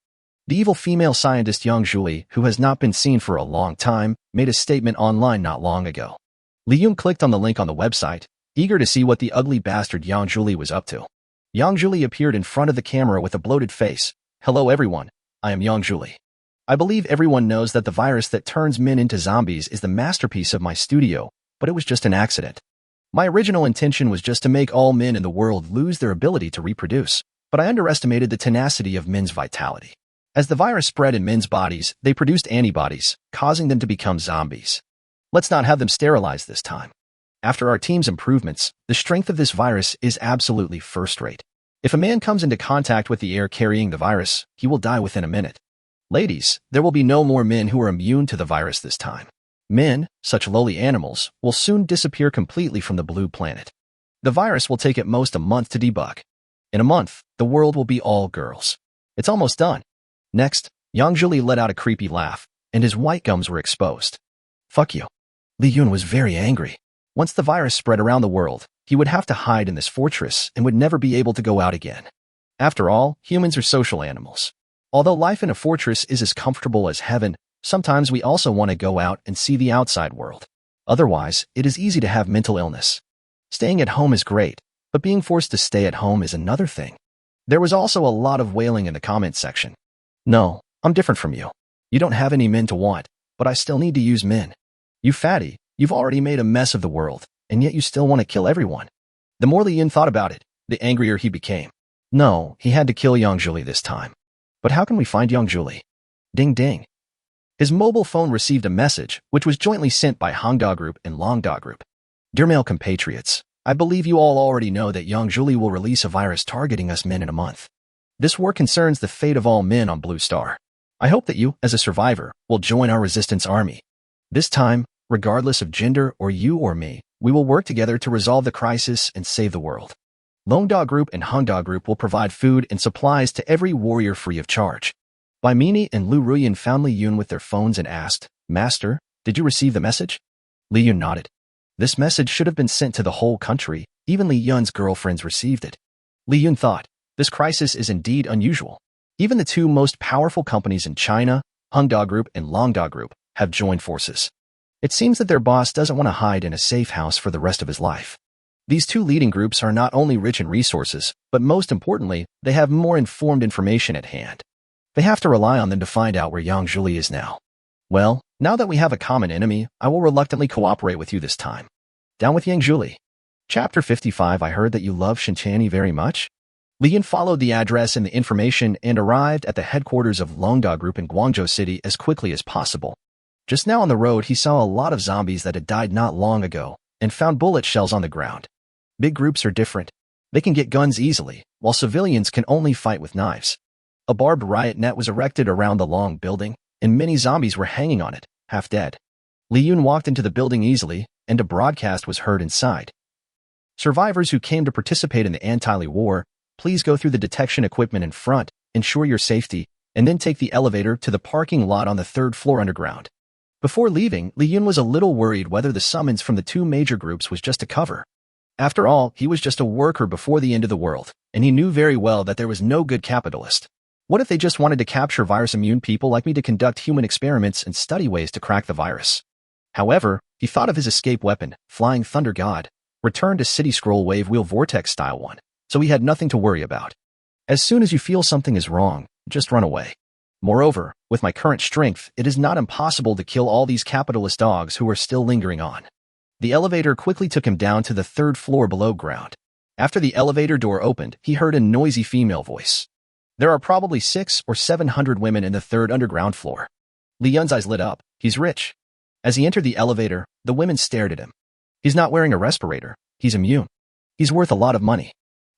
The evil female scientist Yang Zhuli, who has not been seen for a long time, made a statement online not long ago. Li Yun clicked on the link on the website, eager to see what the ugly bastard Yang Zhuli was up to. Yang Zhuli appeared in front of the camera with a bloated face. Hello everyone, I am Yang Zhuli. I believe everyone knows that the virus that turns men into zombies is the masterpiece of my studio, but it was just an accident. My original intention was just to make all men in the world lose their ability to reproduce, but I underestimated the tenacity of men's vitality. As the virus spread in men's bodies, they produced antibodies, causing them to become zombies. Let's not have them sterilized this time. After our team's improvements, the strength of this virus is absolutely first-rate. If a man comes into contact with the air carrying the virus, he will die within a minute. Ladies, there will be no more men who are immune to the virus this time. Men, such lowly animals, will soon disappear completely from the blue planet. The virus will take at most a month to debug. In a month, the world will be all girls. It's almost done. Next, Yang Zhuli let out a creepy laugh, and his white gums were exposed. Fuck you. Li Yun was very angry. Once the virus spread around the world, he would have to hide in this fortress and would never be able to go out again. After all, humans are social animals. Although life in a fortress is as comfortable as heaven, sometimes we also want to go out and see the outside world. Otherwise, it is easy to have mental illness. Staying at home is great, but being forced to stay at home is another thing. There was also a lot of wailing in the comments section. No, I'm different from you. You don't have any men to want, but I still need to use men. You fatty, you've already made a mess of the world, and yet you still want to kill everyone. The more Li Yun thought about it, the angrier he became. No, he had to kill Yang Zhuli this time. But how can we find Yang Zhuli? Ding ding. His mobile phone received a message, which was jointly sent by Hangda Group and Longda Group. Dear male compatriots, I believe you all already know that Yang Zhuli will release a virus targeting us men in a month. This war concerns the fate of all men on Blue Star. I hope that you, as a survivor, will join our resistance army. This time, regardless of gender or you or me, We will work together to resolve the crisis and save the world. Longda Group and Hongda Group will provide food and supplies to every warrior free of charge. Bai Mini and Lu Ruyan found Li Yun with their phones and asked, Master, did you receive the message? Li Yun nodded. This message should have been sent to the whole country. Even Li Yun's girlfriends received it. Li Yun thought, this crisis is indeed unusual. Even the two most powerful companies in China, Hongda Group and Longda Group, have joined forces. It seems that their boss doesn't want to hide in a safe house for the rest of his life. These two leading groups are not only rich in resources, but most importantly, they have more informed information at hand. They have to rely on them to find out where Yang Zhuli is now. Well, now that we have a common enemy, I will reluctantly cooperate with you this time. Down with Yang Zhuli. Chapter 55. I heard that you love Shinchani very much. Li Yun followed the address and the information and arrived at the headquarters of Longda Group in Guangzhou City as quickly as possible. Just now on the road, he saw a lot of zombies that had died not long ago and found bullet shells on the ground. Big groups are different. They can get guns easily, while civilians can only fight with knives. A barbed riot net was erected around the long building, and many zombies were hanging on it, half dead. Li Yun walked into the building easily, and a broadcast was heard inside. Survivors who came to participate in the anti-Li war, please go through the detection equipment in front, ensure your safety, and then take the elevator to the parking lot on the 3rd floor underground. Before leaving, Li Yun was a little worried whether the summons from the two major groups was just a cover. After all, he was just a worker before the end of the world, and he knew very well that there was no good capitalist. What if they just wanted to capture virus-immune people like me to conduct human experiments and study ways to crack the virus? However, he thought of his escape weapon, Flying Thunder God, returned to City Scroll Wave Wheel Vortex Style 1, so he had nothing to worry about. As soon as you feel something is wrong, just run away. Moreover, with my current strength, it is not impossible to kill all these capitalist dogs who are still lingering on. The elevator quickly took him down to the 3rd floor below ground. After the elevator door opened, he heard a noisy female voice. There are probably 600 or 700 women in the 3rd underground floor. Li Yun's eyes lit up. He's rich. As he entered the elevator, the women stared at him. He's not wearing a respirator. He's immune. He's worth a lot of money.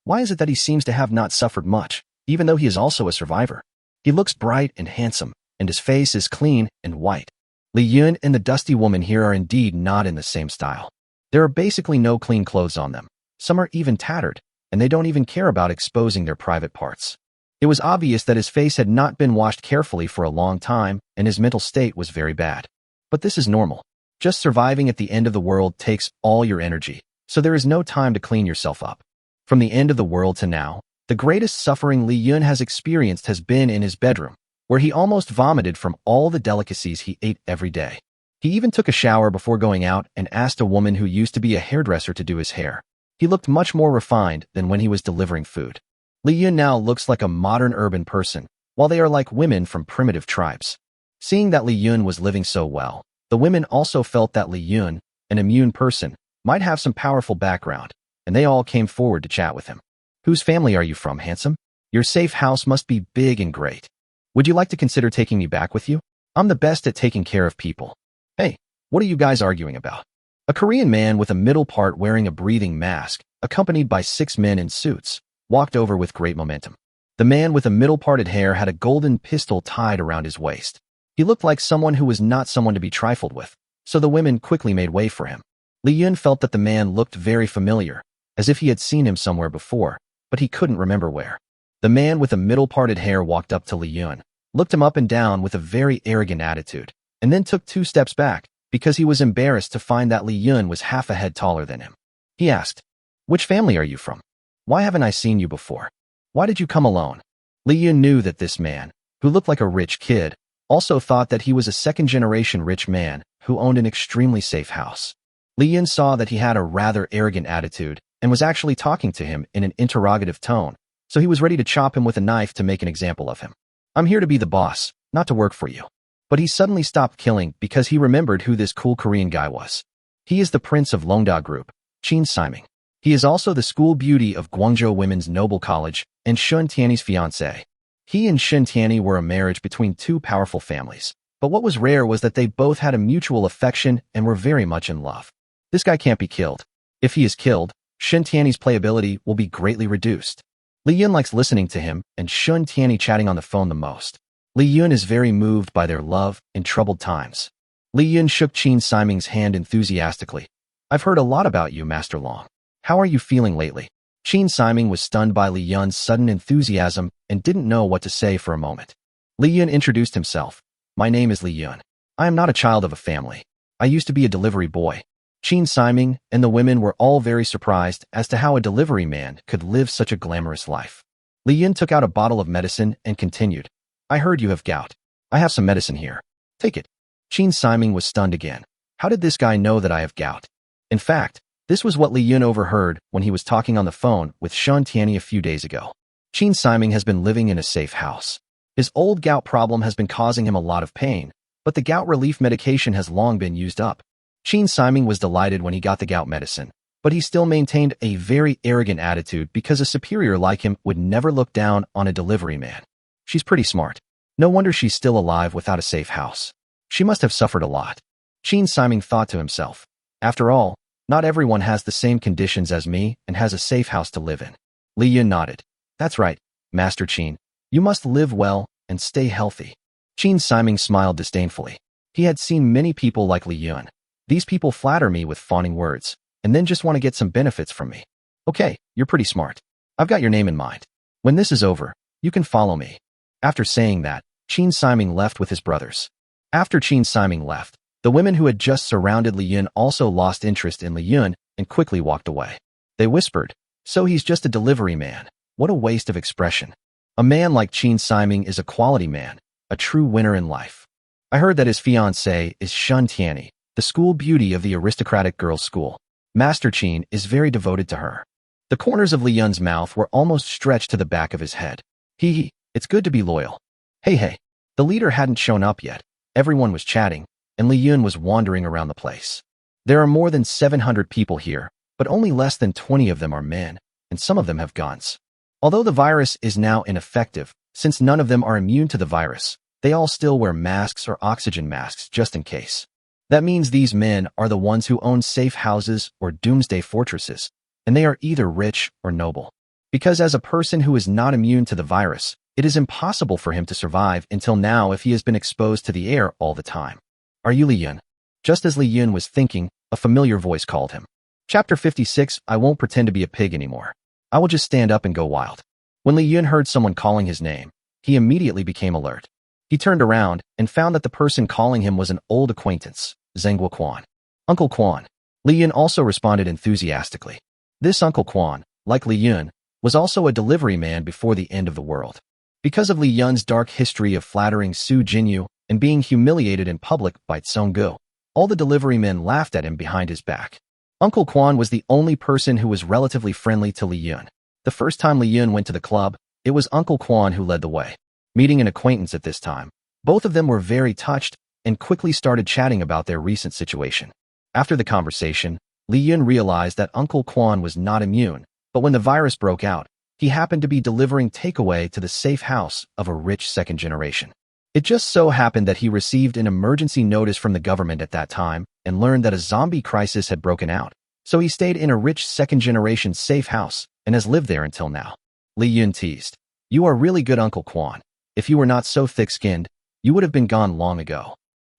Why is it that he seems to have not suffered much, even though he is also a survivor? He looks bright and handsome, and his face is clean and white. Li Yun and the dusty woman here are indeed not in the same style. There are basically no clean clothes on them. Some are even tattered, and they don't even care about exposing their private parts. It was obvious that his face had not been washed carefully for a long time, and his mental state was very bad. But this is normal. Just surviving at the end of the world takes all your energy, so there is no time to clean yourself up. From the end of the world to now, the greatest suffering Li Yun has experienced has been in his bedroom, where he almost vomited from all the delicacies he ate every day. He even took a shower before going out and asked a woman who used to be a hairdresser to do his hair. He looked much more refined than when he was delivering food. Li Yun now looks like a modern urban person, while they are like women from primitive tribes. Seeing that Li Yun was living so well, the women also felt that Li Yun, an immune person, might have some powerful background, and they all came forward to chat with him. Whose family are you from, handsome? Your safe house must be big and great. Would you like to consider taking me back with you? I'm the best at taking care of people. Hey, what are you guys arguing about? A Korean man with a middle part wearing a breathing mask, accompanied by 6 men in suits, walked over with great momentum. The man with the middle-parted hair had a golden pistol tied around his waist. He looked like someone who was not someone to be trifled with, so the women quickly made way for him. Li Yun felt that the man looked very familiar, as if he had seen him somewhere before, but he couldn't remember where. The man with the middle-parted hair walked up to Li Yun, looked him up and down with a very arrogant attitude, and then took 2 steps back because he was embarrassed to find that Li Yun was half a head taller than him. He asked, "Which family are you from? Why haven't I seen you before? Why did you come alone?" Li Yun knew that this man, who looked like a rich kid, also thought that he was a second-generation rich man who owned an extremely safe house. Li Yun saw that he had a rather arrogant attitude and was actually talking to him in an interrogative tone, so he was ready to chop him with a knife to make an example of him. "I'm here to be the boss, not to work for you." But he suddenly stopped killing because he remembered who this cool Korean guy was. He is the prince of Longda Group, Qin Siming. He is also the school beauty of Guangzhou Women's Noble College and Shun Tianyi's fiancé. He and Shun Tianyi were a marriage between 2 powerful families, but what was rare was that they both had a mutual affection and were very much in love. This guy can't be killed. If he is killed, Shun Tianyi's playability will be greatly reduced. Li Yun likes listening to him and Shun Tianyi chatting on the phone the most. Li Yun is very moved by their love in troubled times. Li Yun shook Qin Siming's hand enthusiastically. I've heard a lot about you, Master Long. How are you feeling lately? Qin Siming was stunned by Li Yun's sudden enthusiasm and didn't know what to say for a moment. Li Yun introduced himself. My name is Li Yun. I am not a child of a family. I used to be a delivery boy. Qin Siming and the women were all very surprised as to how a delivery man could live such a glamorous life. Li Yun took out a bottle of medicine and continued. I heard you have gout. I have some medicine here. Take it. Qin Siming was stunned again. How did this guy know that I have gout? In fact, this was what Li Yun overheard when he was talking on the phone with Shun Tianyi a few days ago. Qin Siming has been living in a safe house. His old gout problem has been causing him a lot of pain, but the gout relief medication has long been used up. Qin Siming was delighted when he got the gout medicine, but he still maintained a very arrogant attitude because a superior like him would never look down on a delivery man. She's pretty smart. No wonder she's still alive without a safe house. She must have suffered a lot. Qin Siming thought to himself. After all, not everyone has the same conditions as me and has a safe house to live in. Li Yun nodded. That's right, Master Qin. You must live well and stay healthy. Qin Siming smiled disdainfully. He had seen many people like Li Yun. These people flatter me with fawning words, and then just want to get some benefits from me. Okay, you're pretty smart. I've got your name in mind. When this is over, you can follow me. After saying that, Qin Siming left with his brothers. After Qin Siming left, the women who had just surrounded Li Yun also lost interest in Li Yun and quickly walked away. They whispered, so he's just a delivery man. What a waste of expression. A man like Qin Siming is a quality man, a true winner in life. I heard that his fiancée is Shun Tianyi, the school beauty of the aristocratic girls' school. Master Qin is very devoted to her. The corners of Li Yun's mouth were almost stretched to the back of his head. It's good to be loyal. Hey. The leader hadn't shown up yet. Everyone was chatting, and Li Yun was wandering around the place. There are more than 700 people here, but only less than 20 of them are men, and some of them have guns. Although the virus is now ineffective, since none of them are immune to the virus, they all still wear masks or oxygen masks just in case. That means these men are the ones who own safe houses or doomsday fortresses, and they are either rich or noble. Because as a person who is not immune to the virus, it is impossible for him to survive until now if he has been exposed to the air all the time. Are you Li Yun? Just as Li Yun was thinking, a familiar voice called him. Chapter 56. I won't pretend to be a pig anymore. I will just stand up and go wild. When Li Yun heard someone calling his name, he immediately became alert. He turned around and found that the person calling him was an old acquaintance, Zhenghua Quan. Uncle Quan. Li Yun also responded enthusiastically. This Uncle Quan, like Li Yun, was also a delivery man before the end of the world. Because of Li Yun's dark history of flattering Su Jinyu and being humiliated in public by Tsonggu, all the delivery men laughed at him behind his back. Uncle Quan was the only person who was relatively friendly to Li Yun. The first time Li Yun went to the club, it was Uncle Quan who led the way. Meeting an acquaintance at this time, both of them were very touched and quickly started chatting about their recent situation. After the conversation, Li Yun realized that Uncle Quan was not immune, but when the virus broke out, he happened to be delivering takeaway to the safe house of a rich second generation. It just so happened that he received an emergency notice from the government at that time and learned that a zombie crisis had broken out. So he stayed in a rich second generation safe house and has lived there until now. Li Yun teased. You are really good, Uncle Quan. If you were not so thick-skinned, you would have been gone long ago.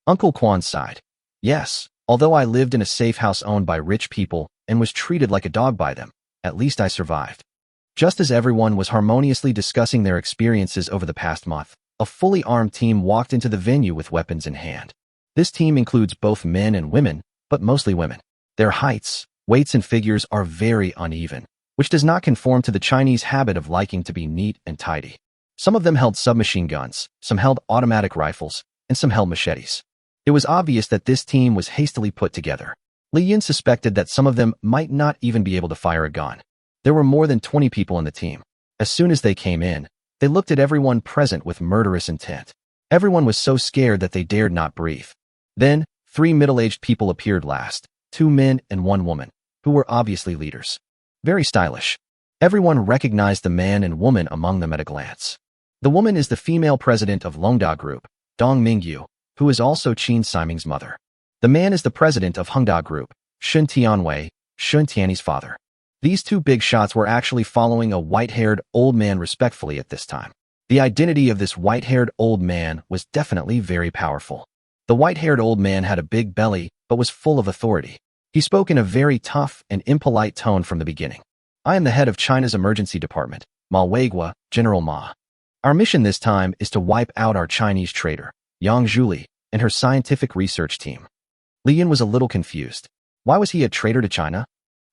Uncle Quan sighed. Yes, although I lived in a safe house owned by rich people and was treated like a dog by them, at least I survived. Just as everyone was harmoniously discussing their experiences over the past month, a fully armed team walked into the venue with weapons in hand. This team includes both men and women, but mostly women. Their heights, weights, and figures are very uneven, which does not conform to the Chinese habit of liking to be neat and tidy. Some of them held submachine guns, some held automatic rifles, and some held machetes. It was obvious that this team was hastily put together. Li Yun suspected that some of them might not even be able to fire a gun. There were more than 20 people in the team. As soon as they came in, they looked at everyone present with murderous intent. Everyone was so scared that they dared not breathe. Then, 3 middle-aged people appeared last, 2 men and 1 woman, who were obviously leaders. Very stylish. Everyone recognized the man and woman among them at a glance. The woman is the female president of Longda Group, Dong Mingyu, who is also Qin Siming's mother. The man is the president of Hengda Group, Shun Tianwei, Shun Tianyi's father. These 2 big shots were actually following a white-haired old man respectfully at this time. The identity of this white-haired old man was definitely very powerful. The white-haired old man had a big belly, but was full of authority. He spoke in a very tough and impolite tone from the beginning. I am the head of China's emergency department, manhwa, General Ma. Our mission this time is to wipe out our Chinese traitor, Yang Zhuli, and her scientific research team. Li Yun was a little confused. Why was he a traitor to China?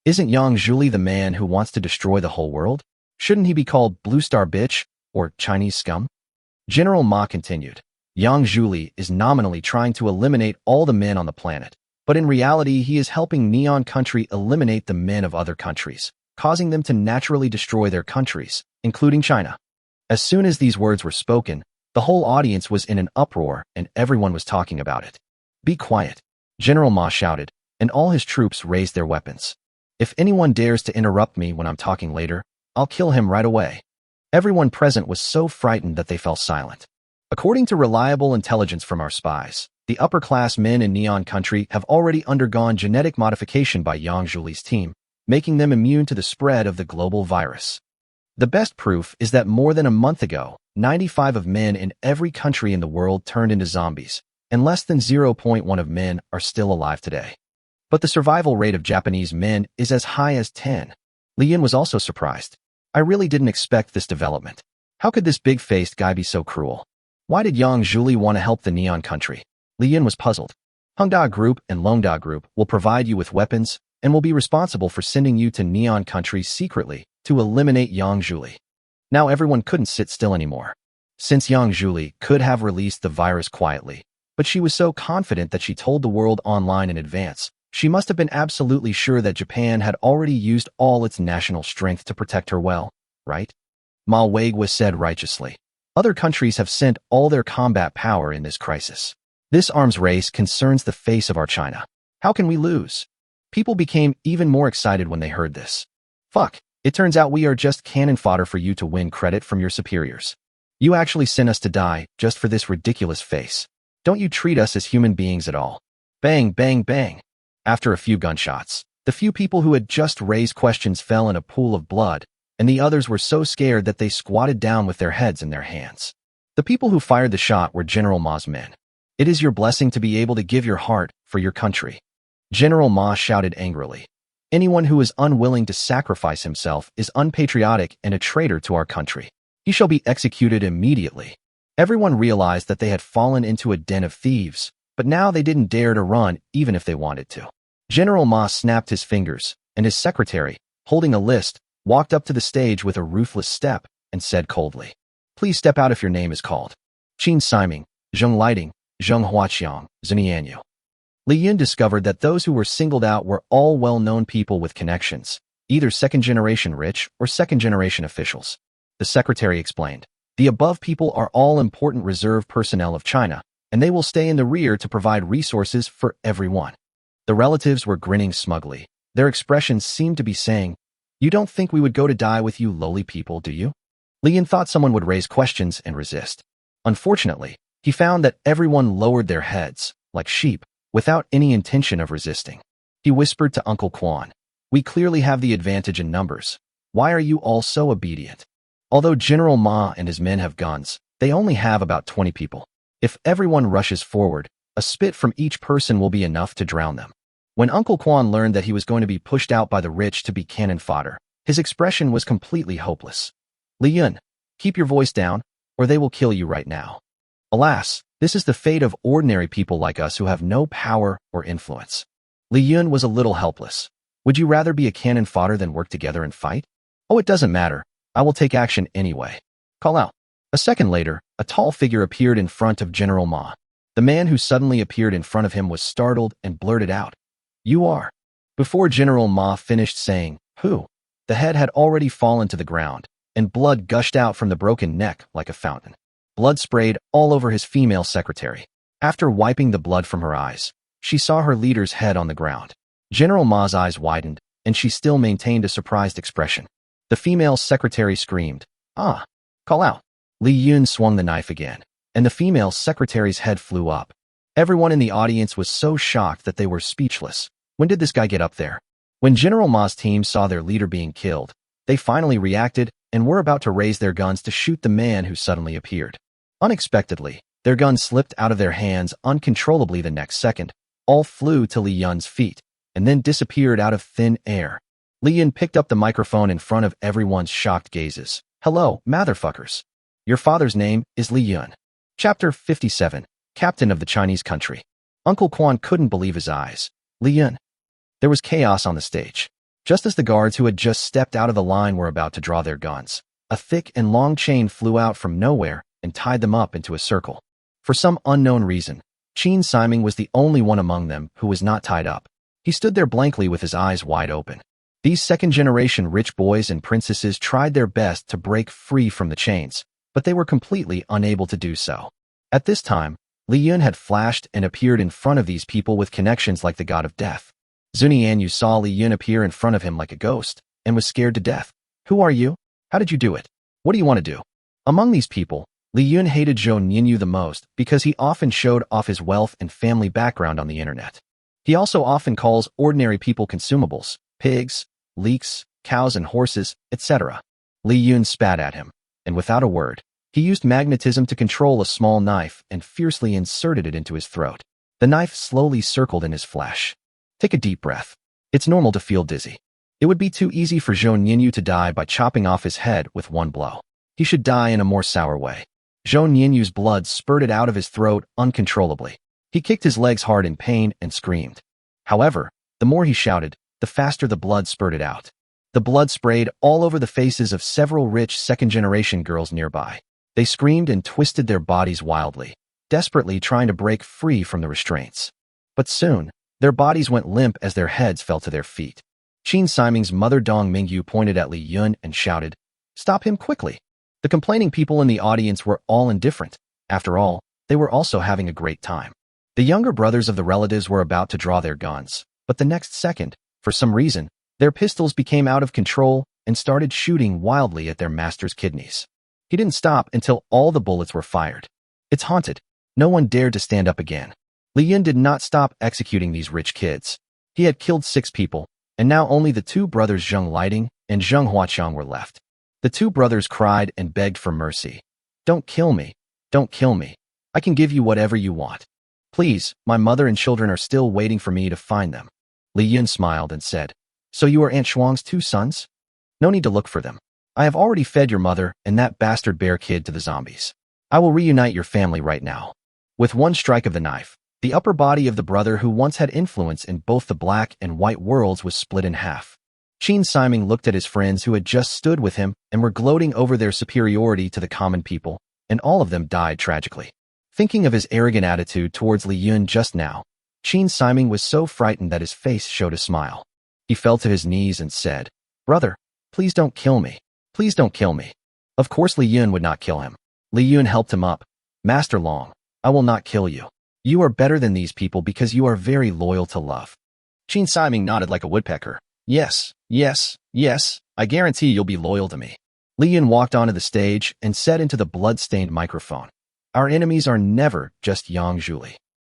Isn't Yang Zhuli the man who wants to destroy the whole world? Shouldn't he be called Blue Star Bitch or Chinese Scum? General Ma continued. Yang Zhuli is nominally trying to eliminate all the men on the planet, but in reality he is helping Neon Country eliminate the men of other countries, causing them to naturally destroy their countries, including China. As soon as these words were spoken, the whole audience was in an uproar and everyone was talking about it. Be quiet, General Ma shouted, and all his troops raised their weapons. If anyone dares to interrupt me when I'm talking later, I'll kill him right away. Everyone present was so frightened that they fell silent. According to reliable intelligence from our spies, the upper-class men in Neon Country have already undergone genetic modification by Yang Zhuli's team, making them immune to the spread of the global virus. The best proof is that more than a month ago, 95 of men in every country in the world turned into zombies, and less than 0.1 of men are still alive today. But the survival rate of Japanese men is as high as 10. Li Yun was also surprised. I really didn't expect this development. How could this big-faced guy be so cruel? Why did Yang Zhuli want to help the Neon Country? Li Yun was puzzled. Hongda Group and Longda Group will provide you with weapons and will be responsible for sending you to Neon Country secretly to eliminate Yang Zhuli. Now everyone couldn't sit still anymore. Since Yang Zhuli could have released the virus quietly, but she was so confident that she told the world online in advance, she must have been absolutely sure that Japan had already used all its national strength to protect her well, right? Ma Weiguo said righteously. Other countries have sent all their combat power in this crisis. This arms race concerns the face of our China. How can we lose? People became even more excited when they heard this. Fuck, it turns out we are just cannon fodder for you to win credit from your superiors. You actually sent us to die just for this ridiculous face. Don't you treat us as human beings at all. Bang, bang, bang. After a few gunshots, the few people who had just raised questions fell in a pool of blood, and the others were so scared that they squatted down with their heads in their hands. The people who fired the shot were General Ma's men. It is your blessing to be able to give your heart for your country. General Ma shouted angrily. Anyone who is unwilling to sacrifice himself is unpatriotic and a traitor to our country. He shall be executed immediately. Everyone realized that they had fallen into a den of thieves, but now they didn't dare to run even if they wanted to. General Ma snapped his fingers, and his secretary, holding a list, walked up to the stage with a ruthless step and said coldly, "Please step out if your name is called. Qin Siming, Zheng Lighting, Zheng Huaqiang, Zunianyu." Li Yun discovered that those who were singled out were all well-known people with connections, either second-generation rich or second-generation officials. The secretary explained, "The above people are all important reserve personnel of China, and they will stay in the rear to provide resources for everyone." The relatives were grinning smugly. Their expressions seemed to be saying, "You don't think we would go to die with you lowly people, do you?" Li Yun thought someone would raise questions and resist. Unfortunately, he found that everyone lowered their heads, like sheep, without any intention of resisting. He whispered to Uncle Quan, "We clearly have the advantage in numbers. Why are you all so obedient?" Although General Ma and his men have guns, they only have about 20 people. If everyone rushes forward, a spit from each person will be enough to drown them. When Uncle Quan learned that he was going to be pushed out by the rich to be cannon fodder, his expression was completely hopeless. "Li Yun, keep your voice down, or they will kill you right now." Alas, this is the fate of ordinary people like us who have no power or influence. Li Yun was a little helpless. Would you rather be a cannon fodder than work together and fight? Oh, it doesn't matter. I will take action anyway. Call out. A second later, a tall figure appeared in front of General Ma. The man who suddenly appeared in front of him was startled and blurted out, "You are." Before General Ma finished saying, "Who?" the head had already fallen to the ground, and blood gushed out from the broken neck like a fountain. Blood sprayed all over his female secretary. After wiping the blood from her eyes, she saw her leader's head on the ground. General Ma's eyes widened, and she still maintained a surprised expression. The female secretary screamed, "Ah! Call out!" Li Yun swung the knife again, and the female secretary's head flew up. Everyone in the audience was so shocked that they were speechless. When did this guy get up there? When General Ma's team saw their leader being killed, they finally reacted and were about to raise their guns to shoot the man who suddenly appeared. Unexpectedly, their guns slipped out of their hands uncontrollably the next second. All flew to Li Yun's feet, and then disappeared out of thin air. Li Yun picked up the microphone in front of everyone's shocked gazes. Hello, motherfuckers. Your father's name is Li Yun. Chapter 57, Captain of the Chinese Country. Uncle Quan couldn't believe his eyes. Li Yun. There was chaos on the stage. Just as the guards who had just stepped out of the line were about to draw their guns, a thick and long chain flew out from nowhere and tied them up into a circle. For some unknown reason, Qin Siming was the only one among them who was not tied up. He stood there blankly with his eyes wide open. These second-generation rich boys and princesses tried their best to break free from the chains, but they were completely unable to do so. At this time, Li Yun had flashed and appeared in front of these people with connections like the god of death. Zunianyu saw Li Yun appear in front of him like a ghost and was scared to death. Who are you? How did you do it? What do you want to do? Among these people, Li Yun hated Zhou Ninyu the most because he often showed off his wealth and family background on the internet. He also often calls ordinary people consumables, pigs, leeks, cows and horses, etc. Li Yun spat at him, and without a word, he used magnetism to control a small knife and fiercely inserted it into his throat. The knife slowly circled in his flesh. Take a deep breath. It's normal to feel dizzy. It would be too easy for Zhou Ninyu to die by chopping off his head with one blow. He should die in a more sour way. Zhou Ninyu's blood spurted out of his throat uncontrollably. He kicked his legs hard in pain and screamed. However, the more he shouted, the faster the blood spurted out. The blood sprayed all over the faces of several rich second-generation girls nearby. They screamed and twisted their bodies wildly, desperately trying to break free from the restraints. But soon, their bodies went limp as their heads fell to their feet. Qin Siming's mother Dong Mingyu pointed at Li Yun and shouted, "Stop him quickly!" The complaining people in the audience were all indifferent. After all, they were also having a great time. The younger brothers of the relatives were about to draw their guns, but the next second, for some reason, their pistols became out of control and started shooting wildly at their master's kidneys. He didn't stop until all the bullets were fired. It's haunted. No one dared to stand up again. Li Yun did not stop executing these rich kids. He had killed 6 people, and now only the 2 brothers Zheng Lighting and Zheng Huaqiang were left. The 2 brothers cried and begged for mercy. Don't kill me. Don't kill me. I can give you whatever you want. Please, my mother and children are still waiting for me to find them. Li Yun smiled and said, So you are Aunt Shuang's 2 sons? No need to look for them. I have already fed your mother and that bastard bear kid to the zombies. I will reunite your family right now. With one strike of the knife, the upper body of the brother who once had influence in both the black and white worlds was split in half. Qin Siming looked at his friends who had just stood with him and were gloating over their superiority to the common people, and all of them died tragically. Thinking of his arrogant attitude towards Li Yun just now, Qin Siming was so frightened that his face showed a smile. He fell to his knees and said, Brother, please don't kill me. Please don't kill me. Of course Li Yun would not kill him. Li Yun helped him up. Master Long, I will not kill you. You are better than these people because you are very loyal to love. Qin Siming nodded like a woodpecker. Yes, yes, yes, I guarantee you'll be loyal to me. Li Yun walked onto the stage and said into the blood-stained microphone, Our enemies are never just Yang Zhuli.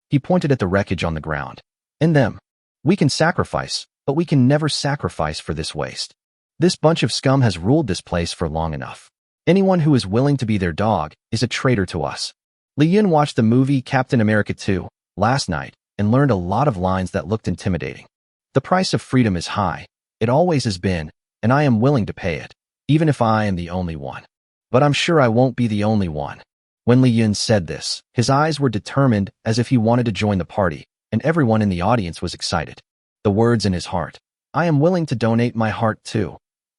He pointed at the wreckage on the ground. In them, we can sacrifice, but we can never sacrifice for this waste. This bunch of scum has ruled this place for long enough. Anyone who is willing to be their dog is a traitor to us. Li Yun watched the movie Captain America 2 last night and learned a lot of lines that looked intimidating. The price of freedom is high. It always has been, and I am willing to pay it, even if I am the only one. But I'm sure I won't be the only one. When Li Yun said this, his eyes were determined as if he wanted to join the party, and everyone in the audience was excited. The words in his heart, I am willing to donate my heart too,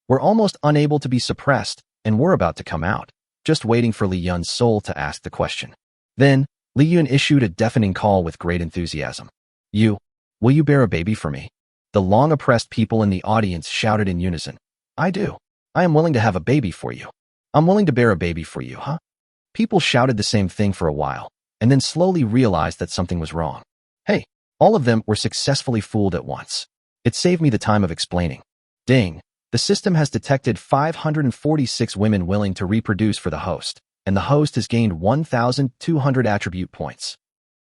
were almost unable to be suppressed and were about to come out, just waiting for Li Yun's soul to ask the question. Then, Li Yun issued a deafening call with great enthusiasm. Will you bear a baby for me? The long-oppressed people in the audience shouted in unison. I do. I am willing to have a baby for you. I'm willing to bear a baby for you, huh? People shouted the same thing for a while, and then slowly realized that something was wrong. Hey, all of them were successfully fooled at once. It saved me the time of explaining. Ding, the system has detected 546 women willing to reproduce for the host, and the host has gained 1,200 attribute points.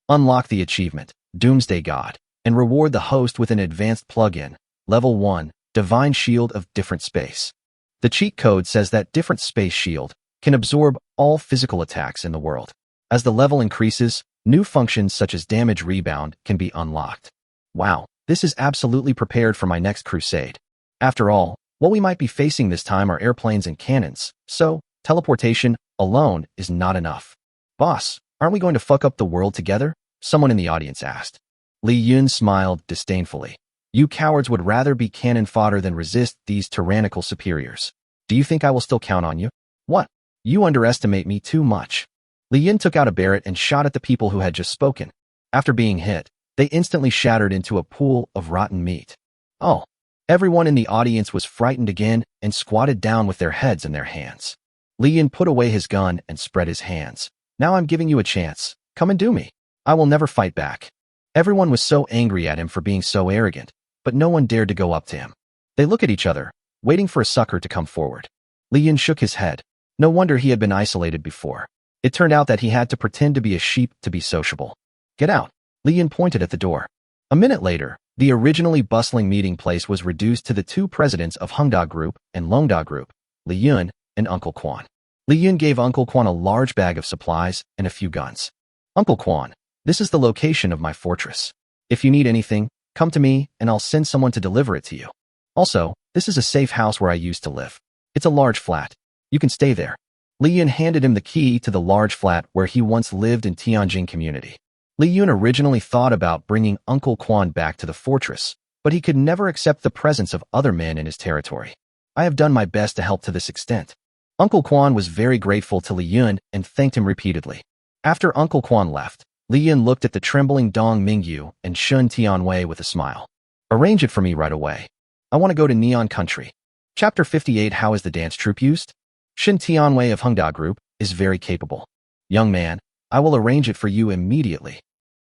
Unlock the achievement, Doomsday God, and reward the host with an advanced plugin, Level 1, Divine Shield of Different Space. The cheat code says that Different Space Shield can absorb all physical attacks in the world. As the level increases, new functions such as damage rebound can be unlocked. Wow, This is absolutely prepared for my next crusade. After all, what we might be facing this time are airplanes and cannons, so teleportation alone is not enough. Boss, aren't we going to fuck up the world together? Someone in the audience asked. Li Yun smiled disdainfully. You cowards would rather be cannon fodder than resist these tyrannical superiors. Do you think I will still count on you? What? You underestimate me too much. Li Yun took out a Barrett and shot at the people who had just spoken. After being hit, they instantly shattered into a pool of rotten meat. Oh. Everyone in the audience was frightened again and squatted down with their heads in their hands. Li Yun put away his gun and spread his hands. Now I'm giving you a chance. Come and do me. I will never fight back. Everyone was so angry at him for being so arrogant, but no one dared to go up to him. They look at each other, waiting for a sucker to come forward. Li Yun shook his head. No wonder he had been isolated before. It turned out that he had to pretend to be a sheep to be sociable. Get out. Li Yun pointed at the door. A minute later, the originally bustling meeting place was reduced to the two presidents of Hongda Group and Longda Group, Li Yun and Uncle Quan. Li Yun gave Uncle Quan a large bag of supplies and a few guns. Uncle Quan, this is the location of my fortress. If you need anything, come to me and I'll send someone to deliver it to you. Also, this is a safe house where I used to live. It's a large flat. You can stay there. Li Yun handed him the key to the large flat where he once lived in Tianjin community. Li Yun originally thought about bringing Uncle Quan back to the fortress, but he could never accept the presence of other men in his territory. I have done my best to help to this extent. Uncle Quan was very grateful to Li Yun and thanked him repeatedly. After Uncle Quan left, Li Yun looked at the trembling Dong Mingyu and Shun Tianwei with a smile. Arrange it for me right away. I want to go to Neon Country. Chapter 58 How is the dance troupe used? Shun Tianwei of Hongda Group is very capable. Young man, I will arrange it for you immediately.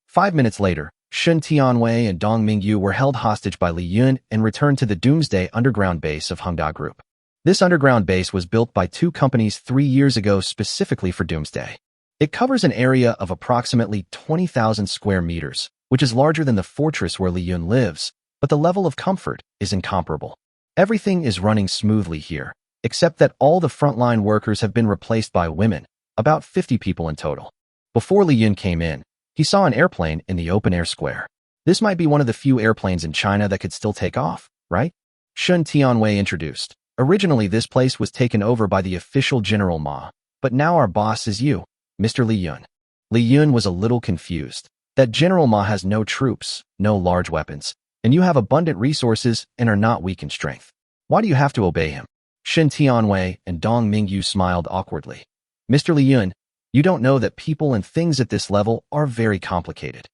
5 minutes later, Shun Tianwei and Dong Mingyu were held hostage by Li Yun and returned to the Doomsday underground base of Hongda Group. This underground base was built by two companies 3 years ago specifically for Doomsday. It covers an area of approximately 20,000 square meters, which is larger than the fortress where Li Yun lives, but the level of comfort is incomparable. Everything is running smoothly here, except that all the frontline workers have been replaced by women, about 50 people in total. Before Li Yun came in, he saw an airplane in the open-air square. This might be one of the few airplanes in China that could still take off, right? Shun Tianwei introduced. Originally, this place was taken over by the official General Ma, but now our boss is you, Mr. Li Yun. Li Yun was a little confused. That General Ma has no troops, no large weapons, and you have abundant resources and are not weak in strength. Why do you have to obey him? Shun Tianwei and Dong Mingyu smiled awkwardly. Mr. Li Yun, you don't know that people and things at this level are very complicated.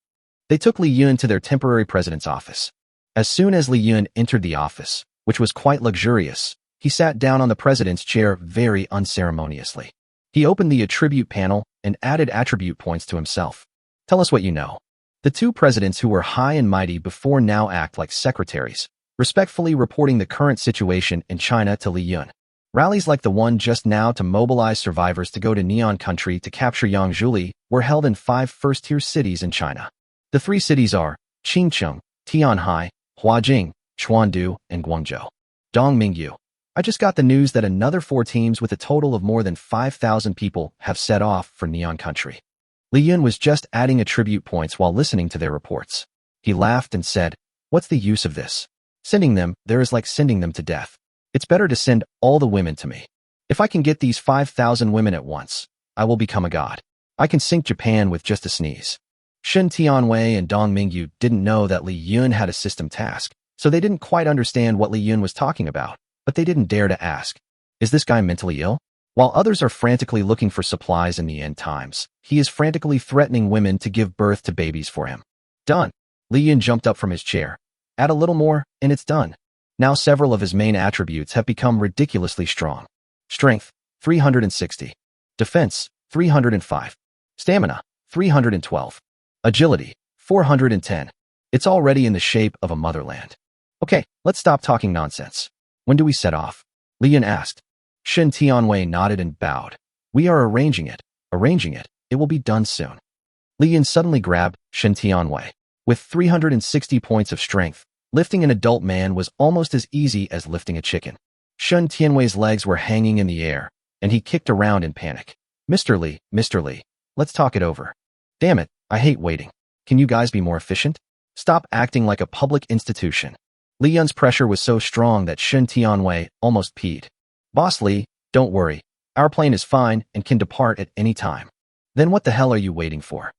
They took Li Yun to their temporary president's office. As soon as Li Yun entered the office, which was quite luxurious, he sat down on the president's chair very unceremoniously. He opened the attribute panel and added attribute points to himself. Tell us what you know. The two presidents who were high and mighty before now act like secretaries, respectfully reporting the current situation in China to Li Yun. Rallies like the one just now to mobilize survivors to go to Neon Country to capture Yangzhuli were held in 5 first-tier cities in China. The 3 cities are Qingcheng, Tianhai, Huajing, Chuandu, and Guangzhou. Dong Mingyu. I just got the news that another 4 teams with a total of more than 5,000 people have set off for Neon Country. Li Yun was just adding attribute points while listening to their reports. He laughed and said, "What's the use of this? Sending them there is like sending them to death. It's better to send all the women to me. If I can get these 5,000 women at once, I will become a god. I can sink Japan with just a sneeze." Shun Tianwei and Dong Mingyu didn't know that Li Yun had a system task, so they didn't quite understand what Li Yun was talking about, but they didn't dare to ask. Is this guy mentally ill? While others are frantically looking for supplies in the end times, he is frantically threatening women to give birth to babies for him. Done. Li Yun jumped up from his chair. Add a little more, and it's done. Now several of his main attributes have become ridiculously strong. Strength, 360. Defense, 305. Stamina, 312. Agility, 410. It's already in the shape of a motherland. Okay, let's stop talking nonsense. When do we set off? Li Yun asked. Shun Tianwei nodded and bowed. We are arranging it. It will be done soon. Li Yun suddenly grabbed Shun Tianwei. With 360 points of strength, lifting an adult man was almost as easy as lifting a chicken. Shun Tianwei's legs were hanging in the air, and he kicked around in panic. Mr. Li, let's talk it over. Damn it, I hate waiting. Can you guys be more efficient? Stop acting like a public institution. Li Yun's pressure was so strong that Shen Tianwei almost peed. Boss Li, don't worry. Our plane is fine and can depart at any time. Then what the hell are you waiting for?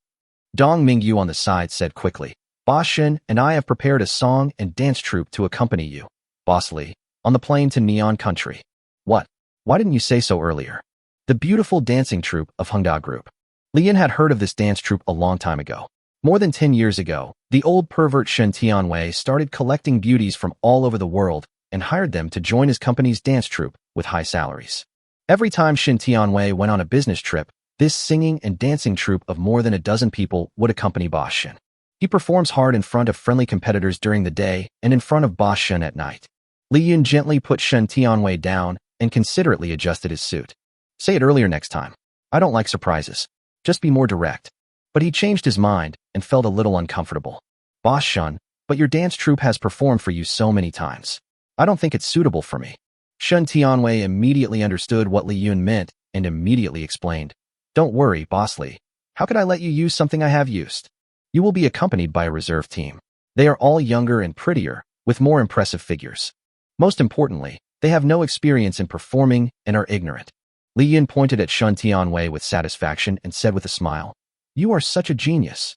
Dong Mingyu on the side said quickly. Boss Shen and I have prepared a song and dance troupe to accompany you, Boss Li, on the plane to Neon Country. What? Why didn't you say so earlier? The beautiful dancing troupe of Hengda Group. Li Yun had heard of this dance troupe a long time ago. More than 10 years ago, the old pervert Shen Tianwei started collecting beauties from all over the world and hired them to join his company's dance troupe with high salaries. Every time Shen Tianwei went on a business trip, this singing and dancing troupe of more than a dozen people would accompany Boss Shen. He performs hard in front of friendly competitors during the day and in front of Boss Shen at night. Li Yun gently put Shen Tianwei down and considerately adjusted his suit. Say it earlier next time. I don't like surprises. Just be more direct. But he changed his mind and felt a little uncomfortable. Boss Shen, but your dance troupe has performed for you so many times. I don't think it's suitable for me. Shen Tianwei immediately understood what Li Yun meant and immediately explained. Don't worry, Boss Li. How could I let you use something I have used? You will be accompanied by a reserve team. They are all younger and prettier, with more impressive figures. Most importantly, they have no experience in performing and are ignorant. Li Yun pointed at Shen Tianwei with satisfaction and said with a smile, You are such a genius.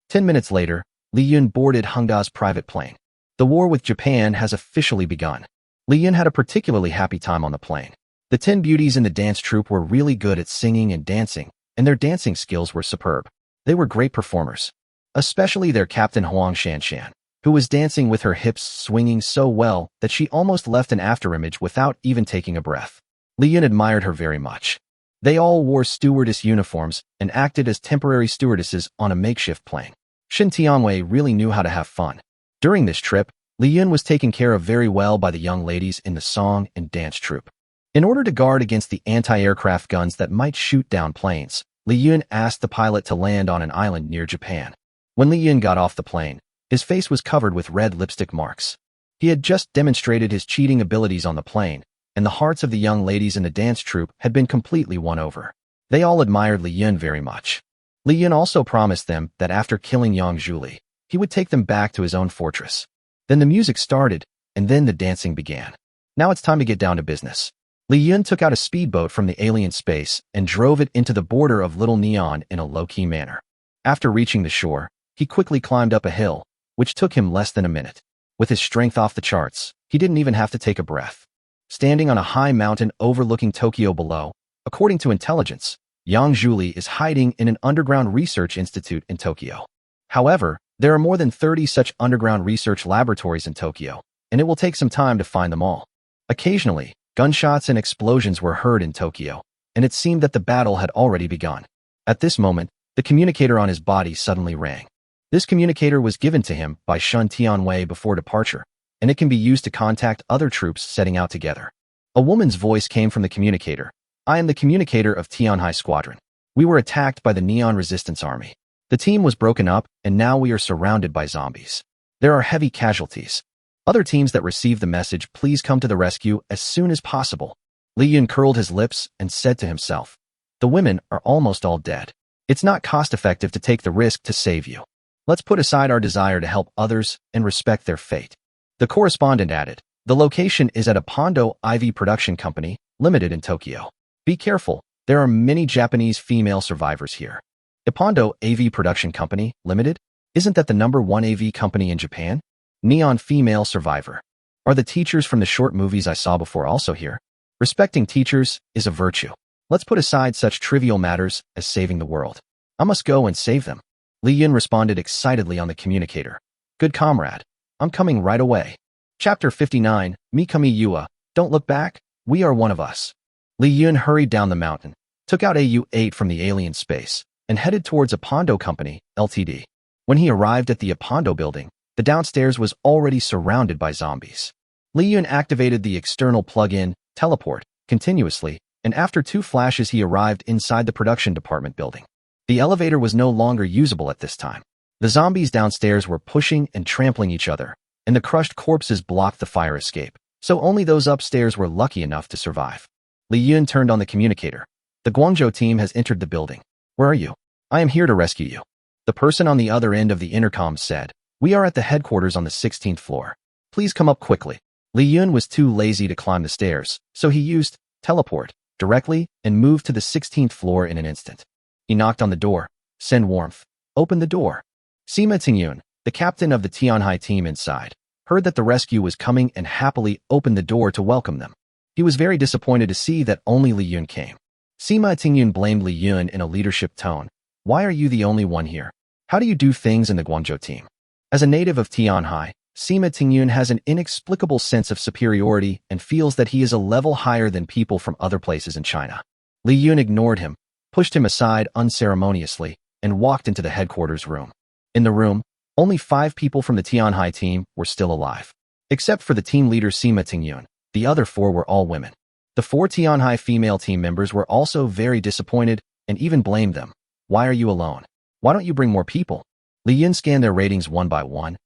10 minutes later, Li Yun boarded Hengda's private plane. The war with Japan has officially begun. Li Yun had a particularly happy time on the plane. The 10 beauties in the dance troupe were really good at singing and dancing, and their dancing skills were superb. They were great performers. Especially their captain Huang Shanshan, who was dancing with her hips swinging so well that she almost left an afterimage without even taking a breath. Li Yun admired her very much. They all wore stewardess uniforms and acted as temporary stewardesses on a makeshift plane. Shen Tianwei really knew how to have fun. During this trip, Li Yun was taken care of very well by the young ladies in the song and dance troupe. In order to guard against the anti-aircraft guns that might shoot down planes, Li Yun asked the pilot to land on an island near Japan. When Li Yun got off the plane, his face was covered with red lipstick marks. He had just demonstrated his cheating abilities on the plane, and the hearts of the young ladies in the dance troupe had been completely won over. They all admired Li Yun very much. Li Yun also promised them that after killing Yang Zhuli, he would take them back to his own fortress. Then the music started, and then the dancing began. Now it's time to get down to business. Li Yun took out a speedboat from the alien space and drove it into the border of Little Neon in a low-key manner. After reaching the shore, he quickly climbed up a hill, which took him less than a minute. With his strength off the charts, he didn't even have to take a breath. Standing on a high mountain overlooking Tokyo below, according to intelligence, Yang Zhuli is hiding in an underground research institute in Tokyo. However, there are more than 30 such underground research laboratories in Tokyo, and it will take some time to find them all. Occasionally, gunshots and explosions were heard in Tokyo, and it seemed that the battle had already begun. At this moment, the communicator on his body suddenly rang. This communicator was given to him by Shen Tianwei before departure, and it can be used to contact other troops setting out together. A woman's voice came from the communicator. I am the communicator of Tianhai Squadron. We were attacked by the Neon Resistance Army. The team was broken up, and now we are surrounded by zombies. There are heavy casualties. Other teams that received the message, please come to the rescue as soon as possible. Li Yun curled his lips and said to himself, the women are almost all dead. It's not cost-effective to take the risk to save you. Let's put aside our desire to help others and respect their fate. The correspondent added, the location is at a Pondo IV Production Company, Limited in Tokyo. Be careful, there are many Japanese female survivors here. Ippondo AV Production Company, Limited? Isn't that the #1 AV company in Japan? Neon female survivor. Are the teachers from the short movies I saw before also here? Respecting teachers is a virtue. Let's put aside such trivial matters as saving the world. I must go and save them. Li Yun responded excitedly on the communicator. Good comrade. I'm coming right away. Chapter 59, Mikami Yua, Don't Look Back, We Are One of Us. Li Yun hurried down the mountain, took out AU-8 from the alien space, and headed towards Ippondo Company, Ltd. When he arrived at the Ippondo building, the downstairs was already surrounded by zombies. Li Yun activated the external plug-in, teleport, continuously, and after 2 flashes he arrived inside the production department building. The elevator was no longer usable at this time. The zombies downstairs were pushing and trampling each other, and the crushed corpses blocked the fire escape, so only those upstairs were lucky enough to survive. Li Yun turned on the communicator. The Guangzhou team has entered the building. Where are you? I am here to rescue you. The person on the other end of the intercom said. We are at the headquarters on the 16th floor. Please come up quickly. Li Yun was too lazy to climb the stairs, so he used teleport directly and moved to the 16th floor in an instant. He knocked on the door. Send warmth. Open the door. Sima Tingyun, the captain of the Tianhai team inside, heard that the rescue was coming and happily opened the door to welcome them. He was very disappointed to see that only Li Yun came. Sima Tingyun blamed Li Yun in a leadership tone. Why are you the only one here? How do you do things in the Guangzhou team? As a native of Tianhai, Sima Tingyun has an inexplicable sense of superiority and feels that he is a level higher than people from other places in China. Li Yun ignored him, pushed him aside unceremoniously, and walked into the headquarters room. In the room, only 5 people from the Tianhai team were still alive. Except for the team leader Sima Tingyun, the other 4 were all women. The 4 Tianhai female team members were also very disappointed and even blamed them. Why are you alone? Why don't you bring more people? Li Yun scanned their ratings one by one.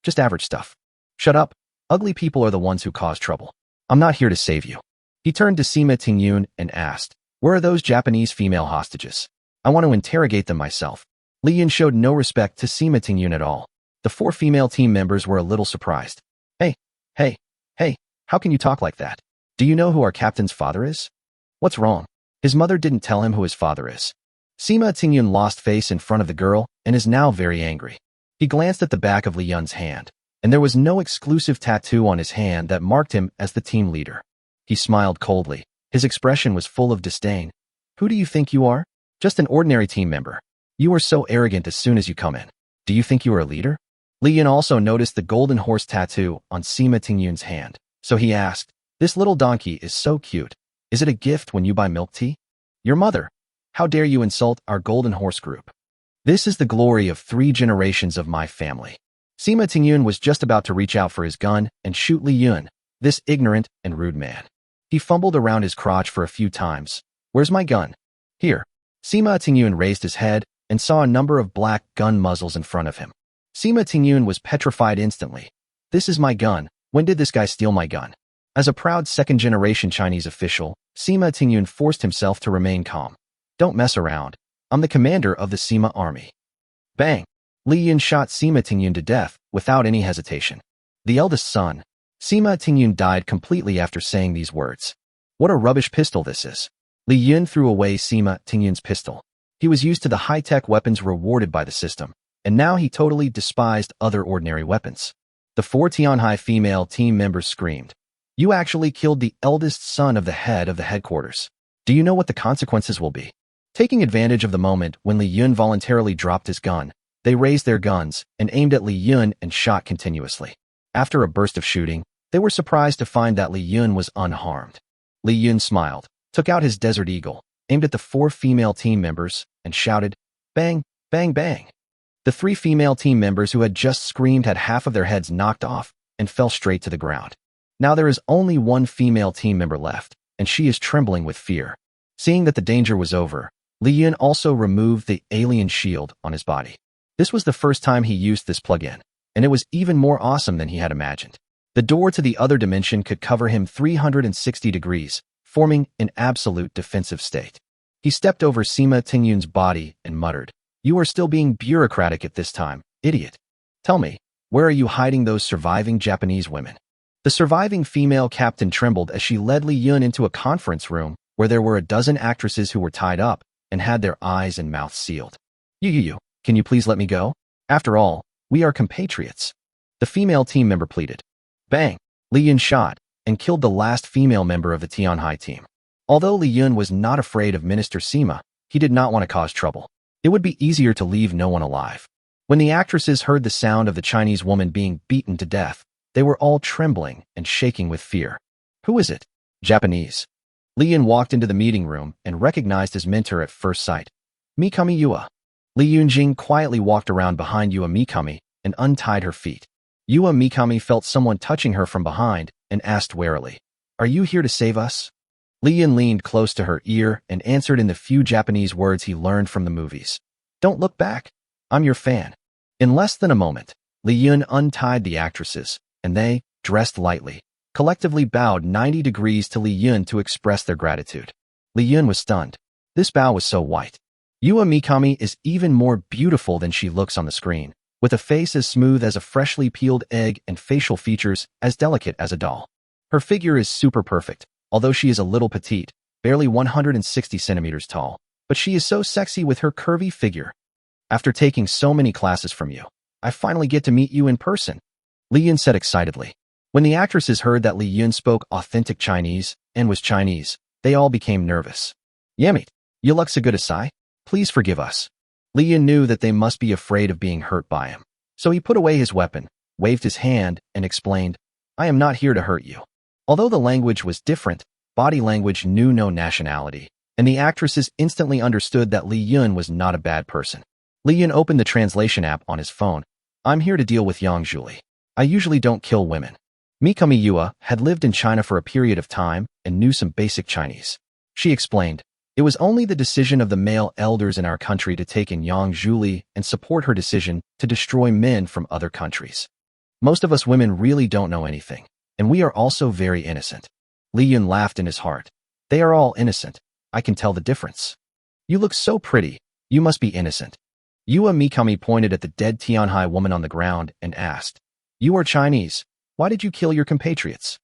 Just average stuff. Shut up. Ugly people are the ones who cause trouble. I'm not here to save you. He turned to Sima Tingyun and asked, where are those Japanese female hostages? I want to interrogate them myself. Li Yun showed no respect to Sima Tingyun at all. The 4 female team members were a little surprised. Hey, how can you talk like that? Do you know who our captain's father is? What's wrong? His mother didn't tell him who his father is. Sima Tingyun lost face in front of the girl and is now very angry. He glanced at the back of Li Yun's hand, and there was no exclusive tattoo on his hand that marked him as the team leader. He smiled coldly. His expression was full of disdain. Who do you think you are? Just an ordinary team member. You are so arrogant as soon as you come in. Do you think you are a leader? Li Yun also noticed the golden horse tattoo on Sima Tingyun's hand, so he asked, this little donkey is so cute. Is it a gift when you buy milk tea? Your mother. How dare you insult our golden horse group? This is the glory of 3 generations of my family. Sima Tingyun was just about to reach out for his gun and shoot Li Yun, this ignorant and rude man. He fumbled around his crotch for a few times. Where's my gun? Here. Sima Tingyun raised his head and saw a number of black gun muzzles in front of him. Sima Tingyun was petrified instantly. This is my gun. When did this guy steal my gun? As a proud second-generation Chinese official, Sima Tingyun forced himself to remain calm. Don't mess around. I'm the commander of the Sima army. Bang! Li Yun shot Sima Tingyun to death without any hesitation. The eldest son, Sima Tingyun, died completely after saying these words. What a rubbish pistol this is. Li Yun threw away Sima Tingyun's pistol. He was used to the high-tech weapons rewarded by the system, and now he totally despised other ordinary weapons. The 4 Tianhai female team members screamed. You actually killed the eldest son of the head of the headquarters. Do you know what the consequences will be? Taking advantage of the moment when Li Yun voluntarily dropped his gun, they raised their guns and aimed at Li Yun and shot continuously. After a burst of shooting, they were surprised to find that Li Yun was unharmed. Li Yun smiled, took out his Desert Eagle, aimed at the 4 female team members, and shouted, bang, bang, bang. The 3 female team members who had just screamed had half of their heads knocked off and fell straight to the ground. Now there is only 1 female team member left, and she is trembling with fear. Seeing that the danger was over, Li Yun also removed the alien shield on his body. This was the first time he used this plug-in, and it was even more awesome than he had imagined. The door to the other dimension could cover him 360 degrees, forming an absolute defensive state. He stepped over Sima Tingyun's body and muttered, You are still being bureaucratic at this time, idiot. Tell me, where are you hiding those surviving Japanese women? The surviving female captain trembled as she led Li Yun into a conference room where there were a dozen actresses who were tied up and had their eyes and mouths sealed. You, can you please let me go? After all, we are compatriots. The female team member pleaded. Bang! Li Yun shot and killed the last female member of the Tianhai team. Although Li Yun was not afraid of Minister Sima, he did not want to cause trouble. It would be easier to leave no one alive. When the actresses heard the sound of the Chinese woman being beaten to death, they were all trembling and shaking with fear. Who is it? Japanese. Li Yun walked into the meeting room and recognized his mentor at first sight. Mikami Yua. Li Yunjing quietly walked around behind Yua Mikami and untied her feet. Yua Mikami felt someone touching her from behind and asked warily, Are you here to save us? Li Yun leaned close to her ear and answered in the few Japanese words he learned from the movies. Don't look back. I'm your fan. In less than a moment, Li Yun untied the actresses, and they, dressed lightly, collectively bowed 90 degrees to Li Yun to express their gratitude. Li Yun was stunned. This bow was so white. Yua Mikami is even more beautiful than she looks on the screen. with a face as smooth as a freshly peeled egg and facial features as delicate as a doll. Her figure is super perfect, although she is a little petite, barely 160 centimeters tall, but she is so sexy with her curvy figure. After taking so many classes from you, I finally get to meet you in person, Li Yun said excitedly. When the actresses heard that Li Yun spoke authentic Chinese and was Chinese, they all became nervous. Yamit, you look so good asai. Please forgive us. Li Yun knew that they must be afraid of being hurt by him, so he put away his weapon, waved his hand, and explained, I am not here to hurt you. Although the language was different, body language knew no nationality, and the actresses instantly understood that Li Yun was not a bad person. Li Yun opened the translation app on his phone. I'm here to deal with Yang Zhuli. I usually don't kill women. Mikami Yua had lived in China for a period of time and knew some basic Chinese. She explained, it was only the decision of the male elders in our country to take in Yang Zhuli and support her decision to destroy men from other countries. Most of us women really don't know anything, and we are also very innocent. Li Yun laughed in his heart. They are all innocent. I can tell the difference. You look so pretty. You must be innocent. Yua Mikami pointed at the dead Tianhai woman on the ground and asked, You are Chinese. Why did you kill your compatriots?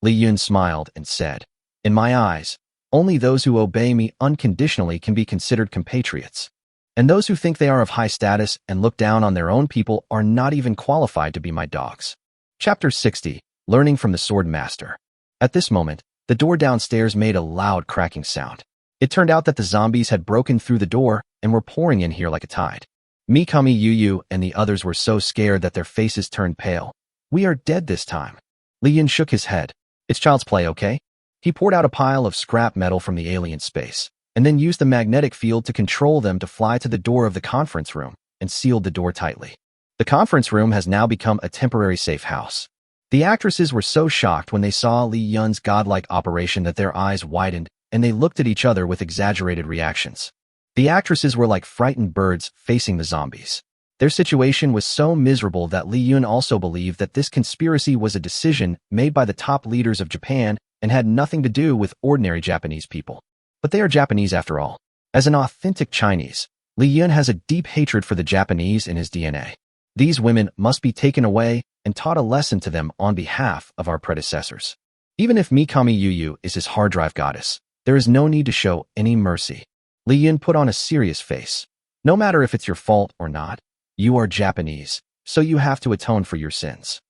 Li Yun smiled and said, In my eyes, only those who obey me unconditionally can be considered compatriots. And those who think they are of high status and look down on their own people are not even qualified to be my dogs. Chapter 60, Learning from the Sword Master. At this moment, the door downstairs made a loud cracking sound. It turned out that the zombies had broken through the door and were pouring in here like a tide. Mikami Yuyu and the others were so scared that their faces turned pale. We are dead this time. Li Yun shook his head. It's child's play, okay? He poured out a pile of scrap metal from the alien space, and then used the magnetic field to control them to fly to the door of the conference room and sealed the door tightly. The conference room has now become a temporary safe house. The actresses were so shocked when they saw Li Yun's godlike operation that their eyes widened and they looked at each other with exaggerated reactions. The actresses were like frightened birds facing the zombies. Their situation was so miserable that Li Yun also believed that this conspiracy was a decision made by the top leaders of Japan and had nothing to do with ordinary Japanese people. But they are Japanese after all. As an authentic Chinese, Li Yun has a deep hatred for the Japanese in his DNA. These women must be taken away and taught a lesson to them on behalf of our predecessors. Even if Mikami Yuyu is his hard drive goddess, there is no need to show any mercy. Li Yun put on a serious face. No matter if it's your fault or not, you are Japanese, so you have to atone for your sins.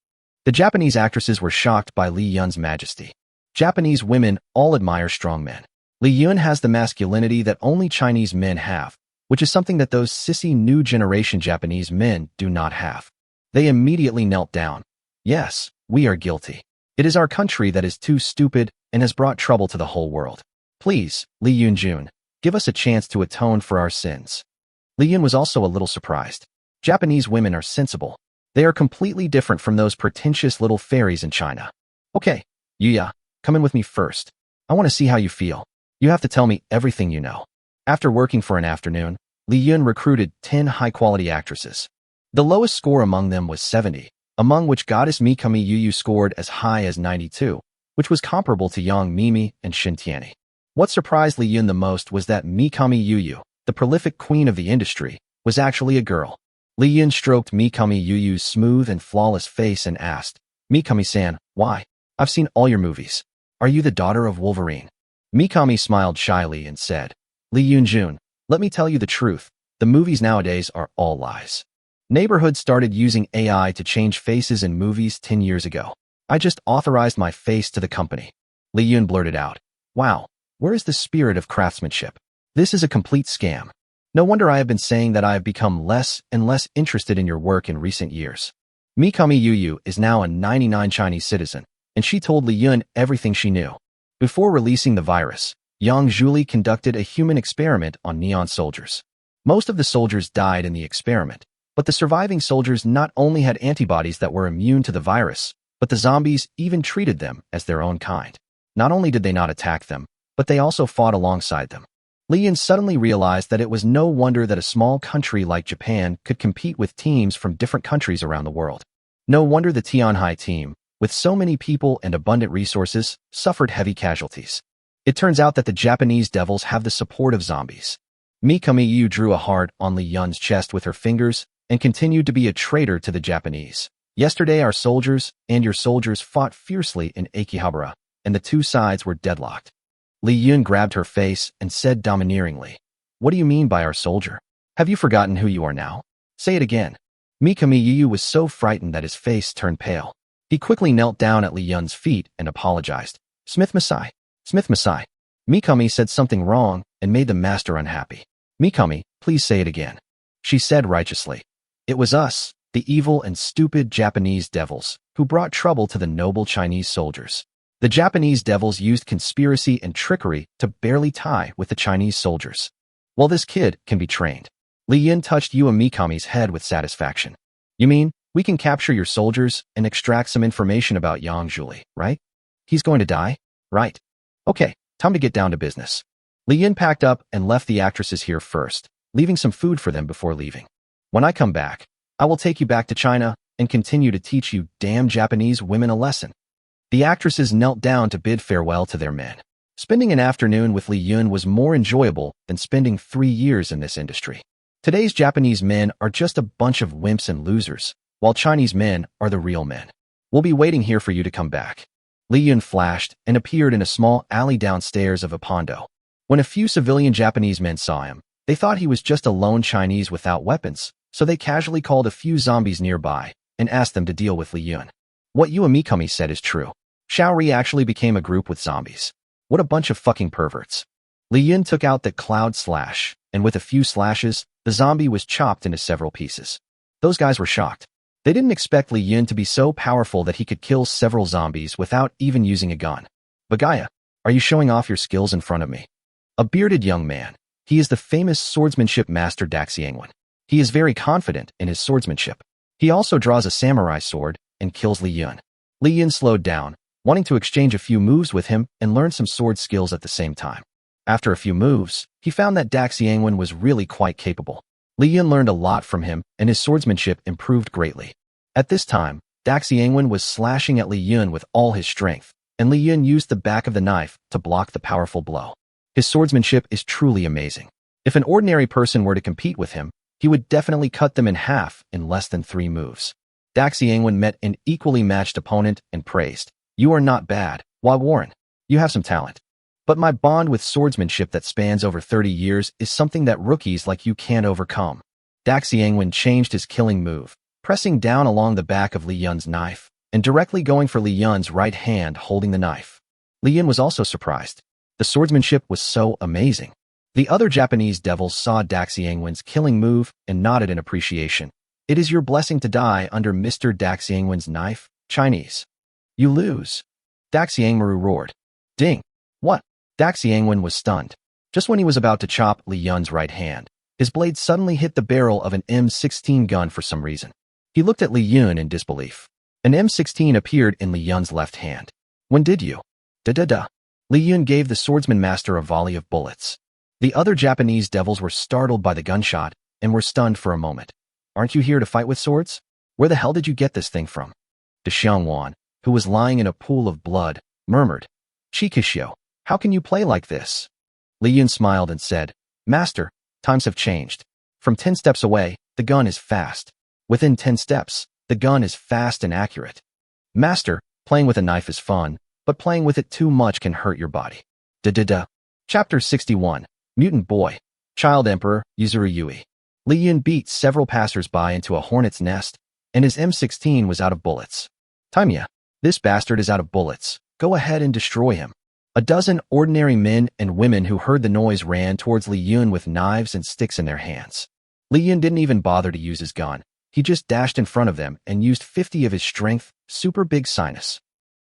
The Japanese actresses were shocked by Li Yun's majesty. Japanese women all admire strong men. Li Yun has the masculinity that only Chinese men have, which is something that those sissy new generation Japanese men do not have. They immediately knelt down. Yes, we are guilty. It is our country that is too stupid and has brought trouble to the whole world. Please, Li Yun-jun, give us a chance to atone for our sins. Li Yun was also a little surprised. Japanese women are sensible. They are completely different from those pretentious little fairies in China. Okay, Yuya, come in with me first. I want to see how you feel. You have to tell me everything you know. After working for an afternoon, Li Yun recruited 10 high-quality actresses. The lowest score among them was 70, among which goddess Mikami Yuyu scored as high as 92, which was comparable to Yang Mimi and Shin Tianyi. What surprised Li Yun the most was that Mikami Yuyu, the prolific queen of the industry, was actually a girl. Li Yun stroked Mikami Yuyu's smooth and flawless face and asked, Mikami-san, why? I've seen all your movies. Are you the daughter of Wolverine? Mikami smiled shyly and said, Li Yun-jun, let me tell you the truth. The movies nowadays are all lies. Neighborhood started using AI to change faces in movies 10 years ago. I just authorized my face to the company. Li Yun blurted out, Wow, where is the spirit of craftsmanship? This is a complete scam. No wonder I have been saying that I have become less and less interested in your work in recent years. Mikami Yuyu is now a 99 Chinese citizen, and she told Li Yun everything she knew. Before releasing the virus, Yang Zhuli conducted a human experiment on neon soldiers. Most of the soldiers died in the experiment, but the surviving soldiers not only had antibodies that were immune to the virus, but the zombies even treated them as their own kind. Not only did they not attack them, but they also fought alongside them. Li Yun suddenly realized that it was no wonder that a small country like Japan could compete with teams from different countries around the world. No wonder the Tianhai team, with so many people and abundant resources, suffered heavy casualties. It turns out that the Japanese devils have the support of zombies. Mikami Yu drew a heart on Li Yun's chest with her fingers and continued to be a traitor to the Japanese. Yesterday our soldiers and your soldiers fought fiercely in Akihabara, and the two sides were deadlocked. Li Yun grabbed her face and said domineeringly, "What do you mean by our soldier? Have you forgotten who you are now? Say it again." Mikami Yu was so frightened that his face turned pale. He quickly knelt down at Li Yun's feet and apologized. Smith Masai. Smith Masai. Mikami said something wrong and made the master unhappy. Mikami, please say it again. She said righteously. It was us, the evil and stupid Japanese devils, who brought trouble to the noble Chinese soldiers. The Japanese devils used conspiracy and trickery to barely tie with the Chinese soldiers. Well, this kid can be trained. Li Yun touched Yua Mikami's head with satisfaction. You mean, we can capture your soldiers and extract some information about Yang Zhuli, right? He's going to die? Right. Okay, time to get down to business. Li Yun packed up and left the actresses here first, leaving some food for them before leaving. When I come back, I will take you back to China and continue to teach you damn Japanese women a lesson. The actresses knelt down to bid farewell to their men. Spending an afternoon with Li Yun was more enjoyable than spending 3 years in this industry. Today's Japanese men are just a bunch of wimps and losers, while Chinese men are the real men. We'll be waiting here for you to come back. Li Yun flashed and appeared in a small alley downstairs of Apondo. When a few civilian Japanese men saw him, they thought he was just a lone Chinese without weapons, so they casually called a few zombies nearby and asked them to deal with Li Yun. What Yua Mikami said is true. Shaori actually became a group with zombies. What a bunch of fucking perverts. Li Yun took out the cloud slash, and with a few slashes, the zombie was chopped into several pieces. Those guys were shocked. They didn't expect Li Yun to be so powerful that he could kill several zombies without even using a gun. Bagaya, are you showing off your skills in front of me? A bearded young man. He is the famous swordsmanship master Daxiangwen. He is very confident in his swordsmanship. He also draws a samurai sword and kills Li Yun. Li Yun slowed down, wanting to exchange a few moves with him and learn some sword skills at the same time. After a few moves, he found that Daxiangwen was really quite capable. Li Yun learned a lot from him, and his swordsmanship improved greatly. At this time, Daxiangwen was slashing at Li Yun with all his strength, and Li Yun used the back of the knife to block the powerful blow. His swordsmanship is truly amazing. If an ordinary person were to compete with him, he would definitely cut them in half in less than 3 moves. Daxiangwen met an equally matched opponent and praised, "You are not bad, Hua Warren. You have some talent. But my bond with swordsmanship that spans over 30 years is something that rookies like you can't overcome." Daxiangwen changed his killing move, pressing down along the back of Li Yun's knife and directly going for Li Yun's right hand holding the knife. Li Yun was also surprised. The swordsmanship was so amazing. The other Japanese devils saw Daxiangwen's killing move and nodded in appreciation. "It is your blessing to die under Mr. Daxiangwen's knife, Chinese. You lose." Daxiangmaru roared. "Ding! What?" Daxiangwen was stunned. Just when he was about to chop Li Yun's right hand, his blade suddenly hit the barrel of an M16 gun for some reason. He looked at Li Yun in disbelief. An M16 appeared in Li Yun's left hand. "When did you?" "Da-da-da." Li Yun gave the swordsman master a volley of bullets. The other Japanese devils were startled by the gunshot and were stunned for a moment. "Aren't you here to fight with swords? Where the hell did you get this thing from?" De Xiangwan, who was lying in a pool of blood, murmured, "Chikishio, how can you play like this?" Li Yun smiled and said, "Master, times have changed. From 10 steps away, the gun is fast. Within 10 steps, the gun is fast and accurate. Master, playing with a knife is fun, but playing with it too much can hurt your body." Da-da-da. Chapter 61. Mutant Boy. Child Emperor, Yuzuru Yui. Li Yun beat several passers-by into a hornet's nest, and his M16 was out of bullets. "Taimiya, this bastard is out of bullets. Go ahead and destroy him." A dozen ordinary men and women who heard the noise ran towards Li Yun with knives and sticks in their hands. Li Yun didn't even bother to use his gun. He just dashed in front of them and used 50 of his strength, super big sinus.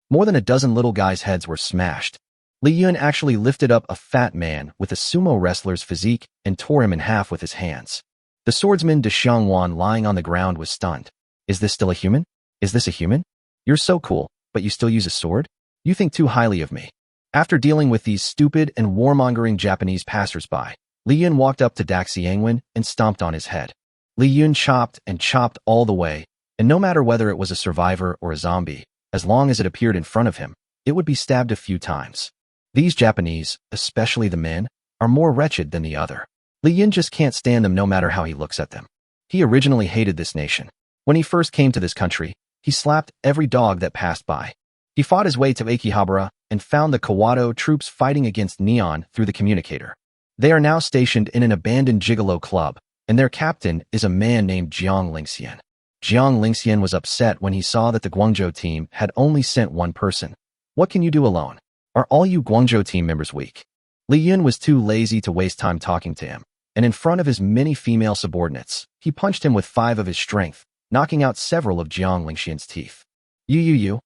More than a dozen little guys' heads were smashed. Li Yun actually lifted up a fat man with a sumo wrestler's physique and tore him in half with his hands. The swordsman De Xiangwan lying on the ground was stunned. "Is this still a human? Is this a human? You're so cool, but you still use a sword? You think too highly of me." After dealing with these stupid and warmongering Japanese passers-by, Li Yun walked up to Daxiangwen and stomped on his head. Li Yun chopped and chopped all the way, and no matter whether it was a survivor or a zombie, as long as it appeared in front of him, it would be stabbed a few times. These Japanese, especially the men, are more wretched than the other. Li Yun just can't stand them no matter how he looks at them. He originally hated this nation. When he first came to this country, he slapped every dog that passed by. He fought his way to Akihabara and found the Kawato troops fighting against Neon through the communicator. They are now stationed in an abandoned gigolo club, and their captain is a man named Jiang Lingxian. Jiang Lingxian was upset when he saw that the Guangzhou team had only sent one person. What can you do alone? Are all you Guangzhou team members weak? Li Yun was too lazy to waste time talking to him, and in front of his many female subordinates, he punched him with 5 of his strength, knocking out several of Jiang Lingxian's teeth. You.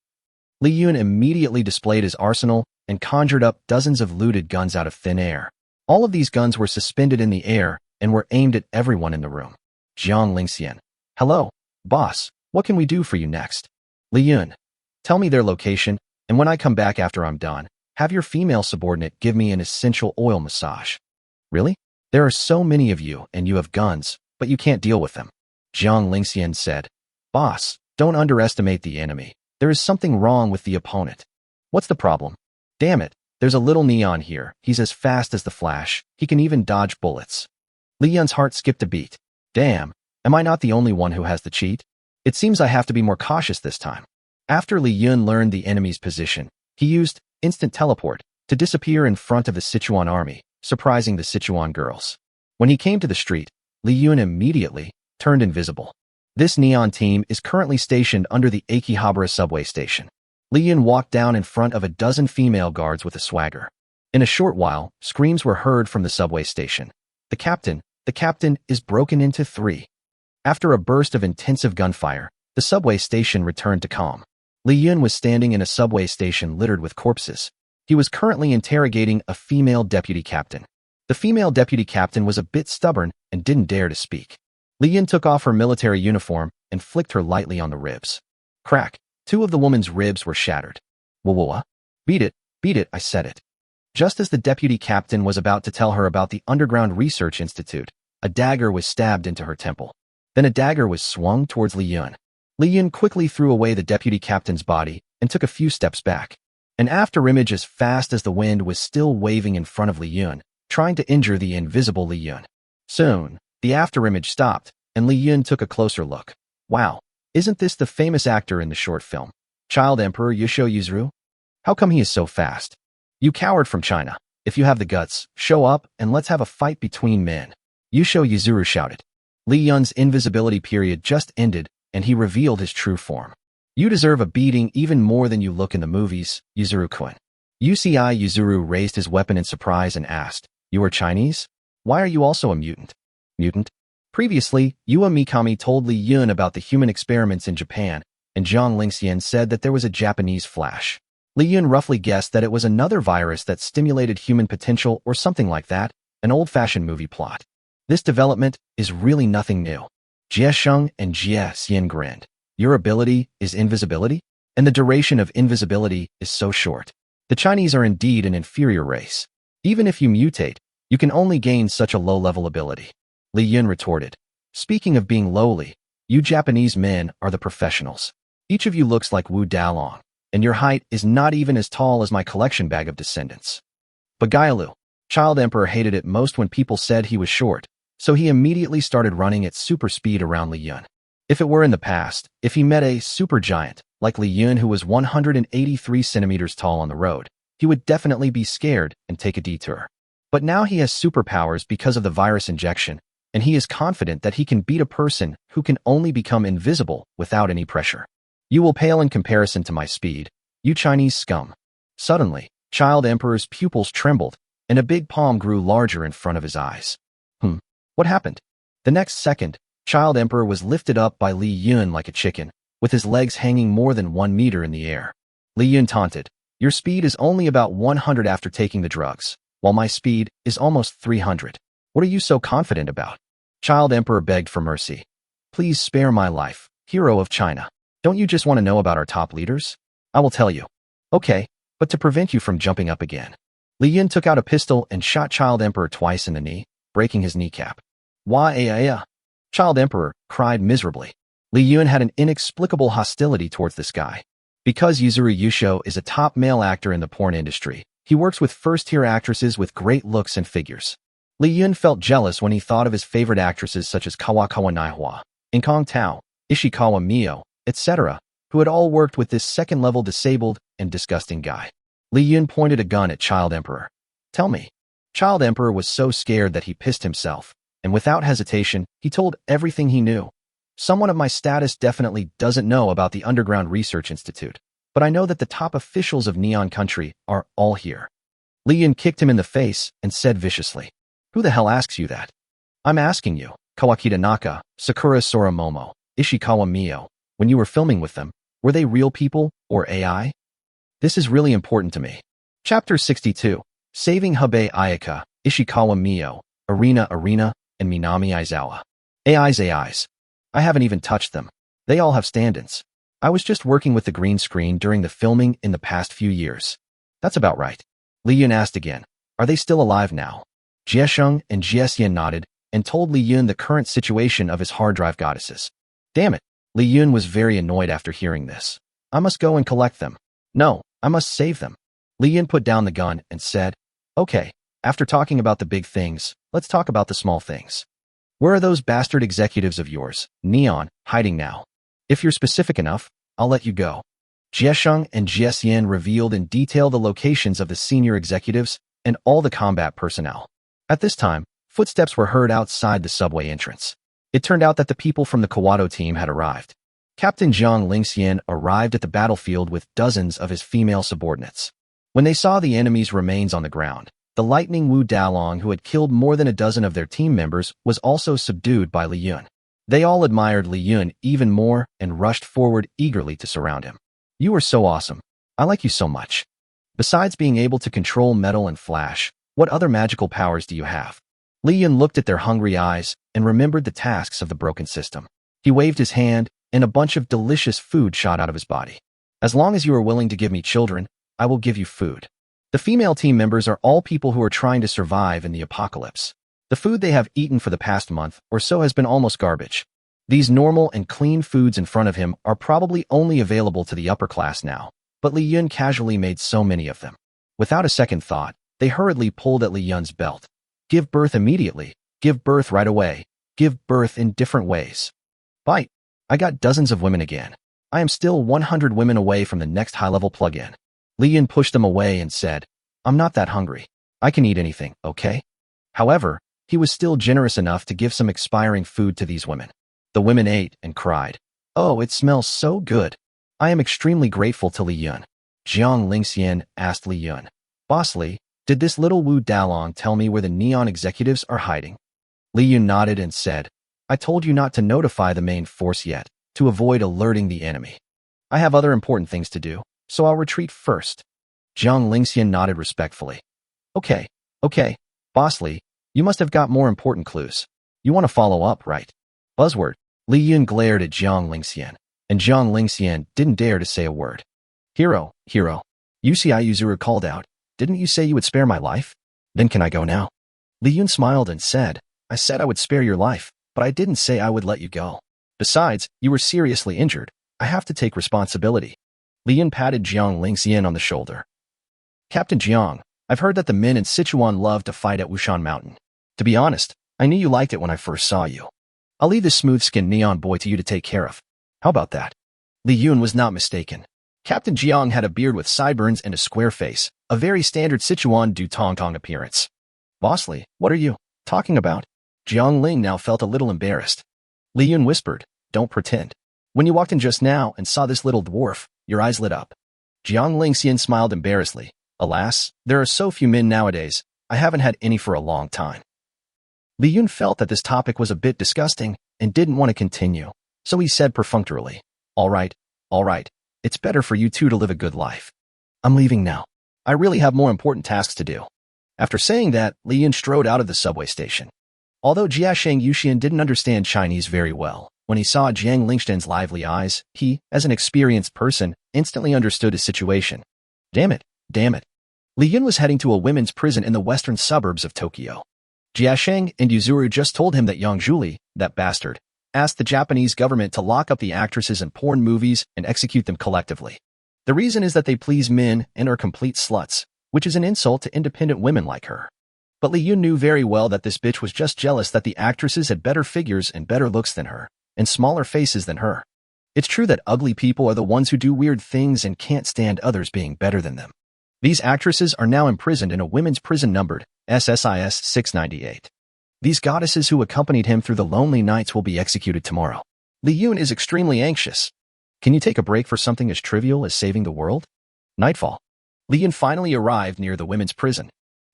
Li Yun immediately displayed his arsenal and conjured up dozens of looted guns out of thin air. All of these guns were suspended in the air and were aimed at everyone in the room. Jiang Lingxian. Hello, boss, what can we do for you next? Li Yun. Tell me their location, and when I come back after I'm done, have your female subordinate give me an essential oil massage. Really? There are so many of you and you have guns, but you can't deal with them. Jiang Lingxian said. Boss, don't underestimate the enemy. There is something wrong with the opponent. What's the problem? Damn it, there's a little Neon here. He's as fast as the Flash. He can even dodge bullets. Li Yun's heart skipped a beat. Damn, am I not the only one who has the cheat? It seems I have to be more cautious this time. After Li Yun learned the enemy's position, he used instant teleport to disappear in front of the Sichuan army, surprising the Sichuan girls. When he came to the street, Li Yun immediately turned invisible. This Neon team is currently stationed under the Akihabara subway station. Li Yun walked down in front of a dozen female guards with a swagger. In a short while, screams were heard from the subway station. The captain is broken into 3. After a burst of intensive gunfire, the subway station returned to calm. Li Yun was standing in a subway station littered with corpses. He was currently interrogating a female deputy captain. The female deputy captain was a bit stubborn and didn't dare to speak. Li Yun took off her military uniform and flicked her lightly on the ribs. Crack! 2 of the woman's ribs were shattered. Whoa. Beat it, I said it. Just as the deputy captain was about to tell her about the Underground Research Institute, a dagger was stabbed into her temple. Then a dagger was swung towards Li Yun. Li Yun quickly threw away the deputy captain's body and took a few steps back. An afterimage as fast as the wind was still waving in front of Li Yun, trying to injure the invisible Li Yun. Soon, the afterimage stopped, and Li Yun took a closer look. Wow, isn't this the famous actor in the short film, Child Emperor Yusho Yuzuru? How come he is so fast? You coward from China, if you have the guts, show up and let's have a fight between men. Yusho Yuzuru shouted. Li Yun's invisibility period just ended, and he revealed his true form. You deserve a beating even more than you look in the movies, Yuzuru-kun. UCI Yuzuru raised his weapon in surprise and asked, You are Chinese? Why are you also a mutant? Mutant? Previously, Yua Mikami told Li Yun about the human experiments in Japan, and Jiang Lingxian said that there was a Japanese Flash. Li Yun roughly guessed that it was another virus that stimulated human potential or something like that, an old-fashioned movie plot. This development is really nothing new. Jie Sheng and Jie Xian grinned. Your ability is invisibility? And the duration of invisibility is so short. The Chinese are indeed an inferior race. Even if you mutate, you can only gain such a low-level ability. Li Yun retorted. Speaking of being lowly, you Japanese men are the professionals. Each of you looks like Wu Dalong, and your height is not even as tall as my collection bag of descendants. But Gailu, Child Emperor hated it most when people said he was short, so he immediately started running at super speed around Li Yun. If it were in the past, if he met a super giant, like Li Yun who was 183 centimeters tall on the road, he would definitely be scared and take a detour. But now he has superpowers because of the virus injection, and he is confident that he can beat a person who can only become invisible without any pressure. You will pale in comparison to my speed, you Chinese scum. Suddenly, Child Emperor's pupils trembled, and a big palm grew larger in front of his eyes. What happened? The next second, Child Emperor was lifted up by Li Yun like a chicken, with his legs hanging more than 1 meter in the air. Li Yun taunted, Your speed is only about 100 after taking the drugs, while my speed is almost 300. What are you so confident about? Child Emperor begged for mercy. Please spare my life, hero of China. Don't you just want to know about our top leaders? I will tell you. Okay, but to prevent you from jumping up again. Li Yun took out a pistol and shot Child Emperor twice in the knee, breaking his kneecap. Why? Child Emperor cried miserably. Li Yun had an inexplicable hostility towards this guy. Because Yuzuru Yusho is a top male actor in the porn industry, he works with first-tier actresses with great looks and figures. Li Yun felt jealous when he thought of his favorite actresses such as Kawakawa Manhwa, Inkong Tao, Ishikawa Mio, etc., who had all worked with this second-level disabled and disgusting guy. Li Yun pointed a gun at Child Emperor. Tell me. Child Emperor was so scared that he pissed himself, and without hesitation, he told everything he knew. Someone of my status definitely doesn't know about the Underground Research Institute, but I know that the top officials of Neon Country are all here. Li Yun kicked him in the face and said viciously, "Who the hell asks you that?" "I'm asking you, Kawakita Naka, Sakura Sora-Momo, Ishikawa Mio, when you were filming with them, were they real people or AI? This is really important to me." Chapter 62, Saving Habe Ayaka, Ishikawa Mio, Arena, and Minami Aizawa. AIs. I haven't even touched them. They all have stand-ins. I was just working with the green screen during the filming in the past few years. That's about right. Li Yun asked again, are they still alive now? Jiesheng and Jiesyan nodded and told Li Yun the current situation of his hard drive goddesses. Damn it. Li Yun was very annoyed after hearing this. I must go and collect them. No, I must save them. Li Yun put down the gun and said, okay, after talking about the big things, let's talk about the small things. Where are those bastard executives of yours, Neon, hiding now? If you're specific enough, I'll let you go. Jiesheng and Jiesyan revealed in detail the locations of the senior executives and all the combat personnel. At this time, footsteps were heard outside the subway entrance. It turned out that the people from the Kawato team had arrived. Captain Jiang Lingxian arrived at the battlefield with dozens of his female subordinates. When they saw the enemy's remains on the ground, the lightning Wu Dalong, who had killed more than a dozen of their team members, was also subdued by Li Yun. They all admired Li Yun even more and rushed forward eagerly to surround him. You are so awesome. I like you so much. Besides being able to control metal and flash, what other magical powers do you have? Li Yun looked at their hungry eyes and remembered the tasks of the broken system. He waved his hand, and a bunch of delicious food shot out of his body. As long as you are willing to give me children, I will give you food. The female team members are all people who are trying to survive in the apocalypse. The food they have eaten for the past month or so has been almost garbage. These normal and clean foods in front of him are probably only available to the upper class now, but Li Yun casually made so many of them. Without a second thought, they hurriedly pulled at Li Yun's belt. Give birth immediately. Give birth right away. Give birth in different ways. Bite. I got dozens of women again. I am still 100 women away from the next high-level plug-in. Li Yun pushed them away and said, I'm not that hungry. I can eat anything, okay? However, he was still generous enough to give some expiring food to these women. The women ate and cried. Oh, it smells so good. I am extremely grateful to Li Yun. Jiang Lingxian asked Li Yun, Boss Li, did this little Wu Dalong tell me where the Neon executives are hiding? Li Yun nodded and said, I told you not to notify the main force yet, to avoid alerting the enemy. I have other important things to do, so I'll retreat first. Jiang Lingxian nodded respectfully. Okay, Boss Li, you must have got more important clues. You want to follow up, right? Buzzword. Li Yun glared at Jiang Lingxian, and Jiang Lingxian didn't dare to say a word. Hero, UCI Yuzuru called out. Didn't you say you would spare my life? Then can I go now? Li Yun smiled and said, I said I would spare your life, but I didn't say I would let you go. Besides, you were seriously injured. I have to take responsibility. Li Yun patted Jiang Lingxian on the shoulder. Captain Jiang, I've heard that the men in Sichuan love to fight at Wushan Mountain. To be honest, I knew you liked it when I first saw you. I'll leave this smooth-skinned neon boy to you to take care of. How about that? Li Yun was not mistaken. Captain Jiang had a beard with sideburns and a square face, a very standard Sichuan du-tong-tong appearance. Boss Li, what are you talking about? Jiang Ling now felt a little embarrassed. Li Yun whispered, don't pretend. When you walked in just now and saw this little dwarf, your eyes lit up. Jiang Lingxian smiled embarrassedly. Alas, there are so few men nowadays. I haven't had any for a long time. Li Yun felt that this topic was a bit disgusting and didn't want to continue, so he said perfunctorily, All right. It's better for you two to live a good life. I'm leaving now. I really have more important tasks to do. After saying that, Li Yun strode out of the subway station. Although Jiasheng Yuxian didn't understand Chinese very well, when he saw Jiang Lingxian's lively eyes, he, as an experienced person, instantly understood his situation. Damn it. Li Yun was heading to a women's prison in the western suburbs of Tokyo. Jiasheng and Yuzuru just told him that Yang Zhuli, that bastard, asked the Japanese government to lock up the actresses in porn movies and execute them collectively. The reason is that they please men and are complete sluts, which is an insult to independent women like her. But Li Yun knew very well that this bitch was just jealous that the actresses had better figures and better looks than her, and smaller faces than her. It's true that ugly people are the ones who do weird things and can't stand others being better than them. These actresses are now imprisoned in a women's prison numbered SSIS 698. These goddesses who accompanied him through the lonely nights will be executed tomorrow. Li Yun is extremely anxious. Can you take a break for something as trivial as saving the world? Nightfall. Li Yun finally arrived near the women's prison.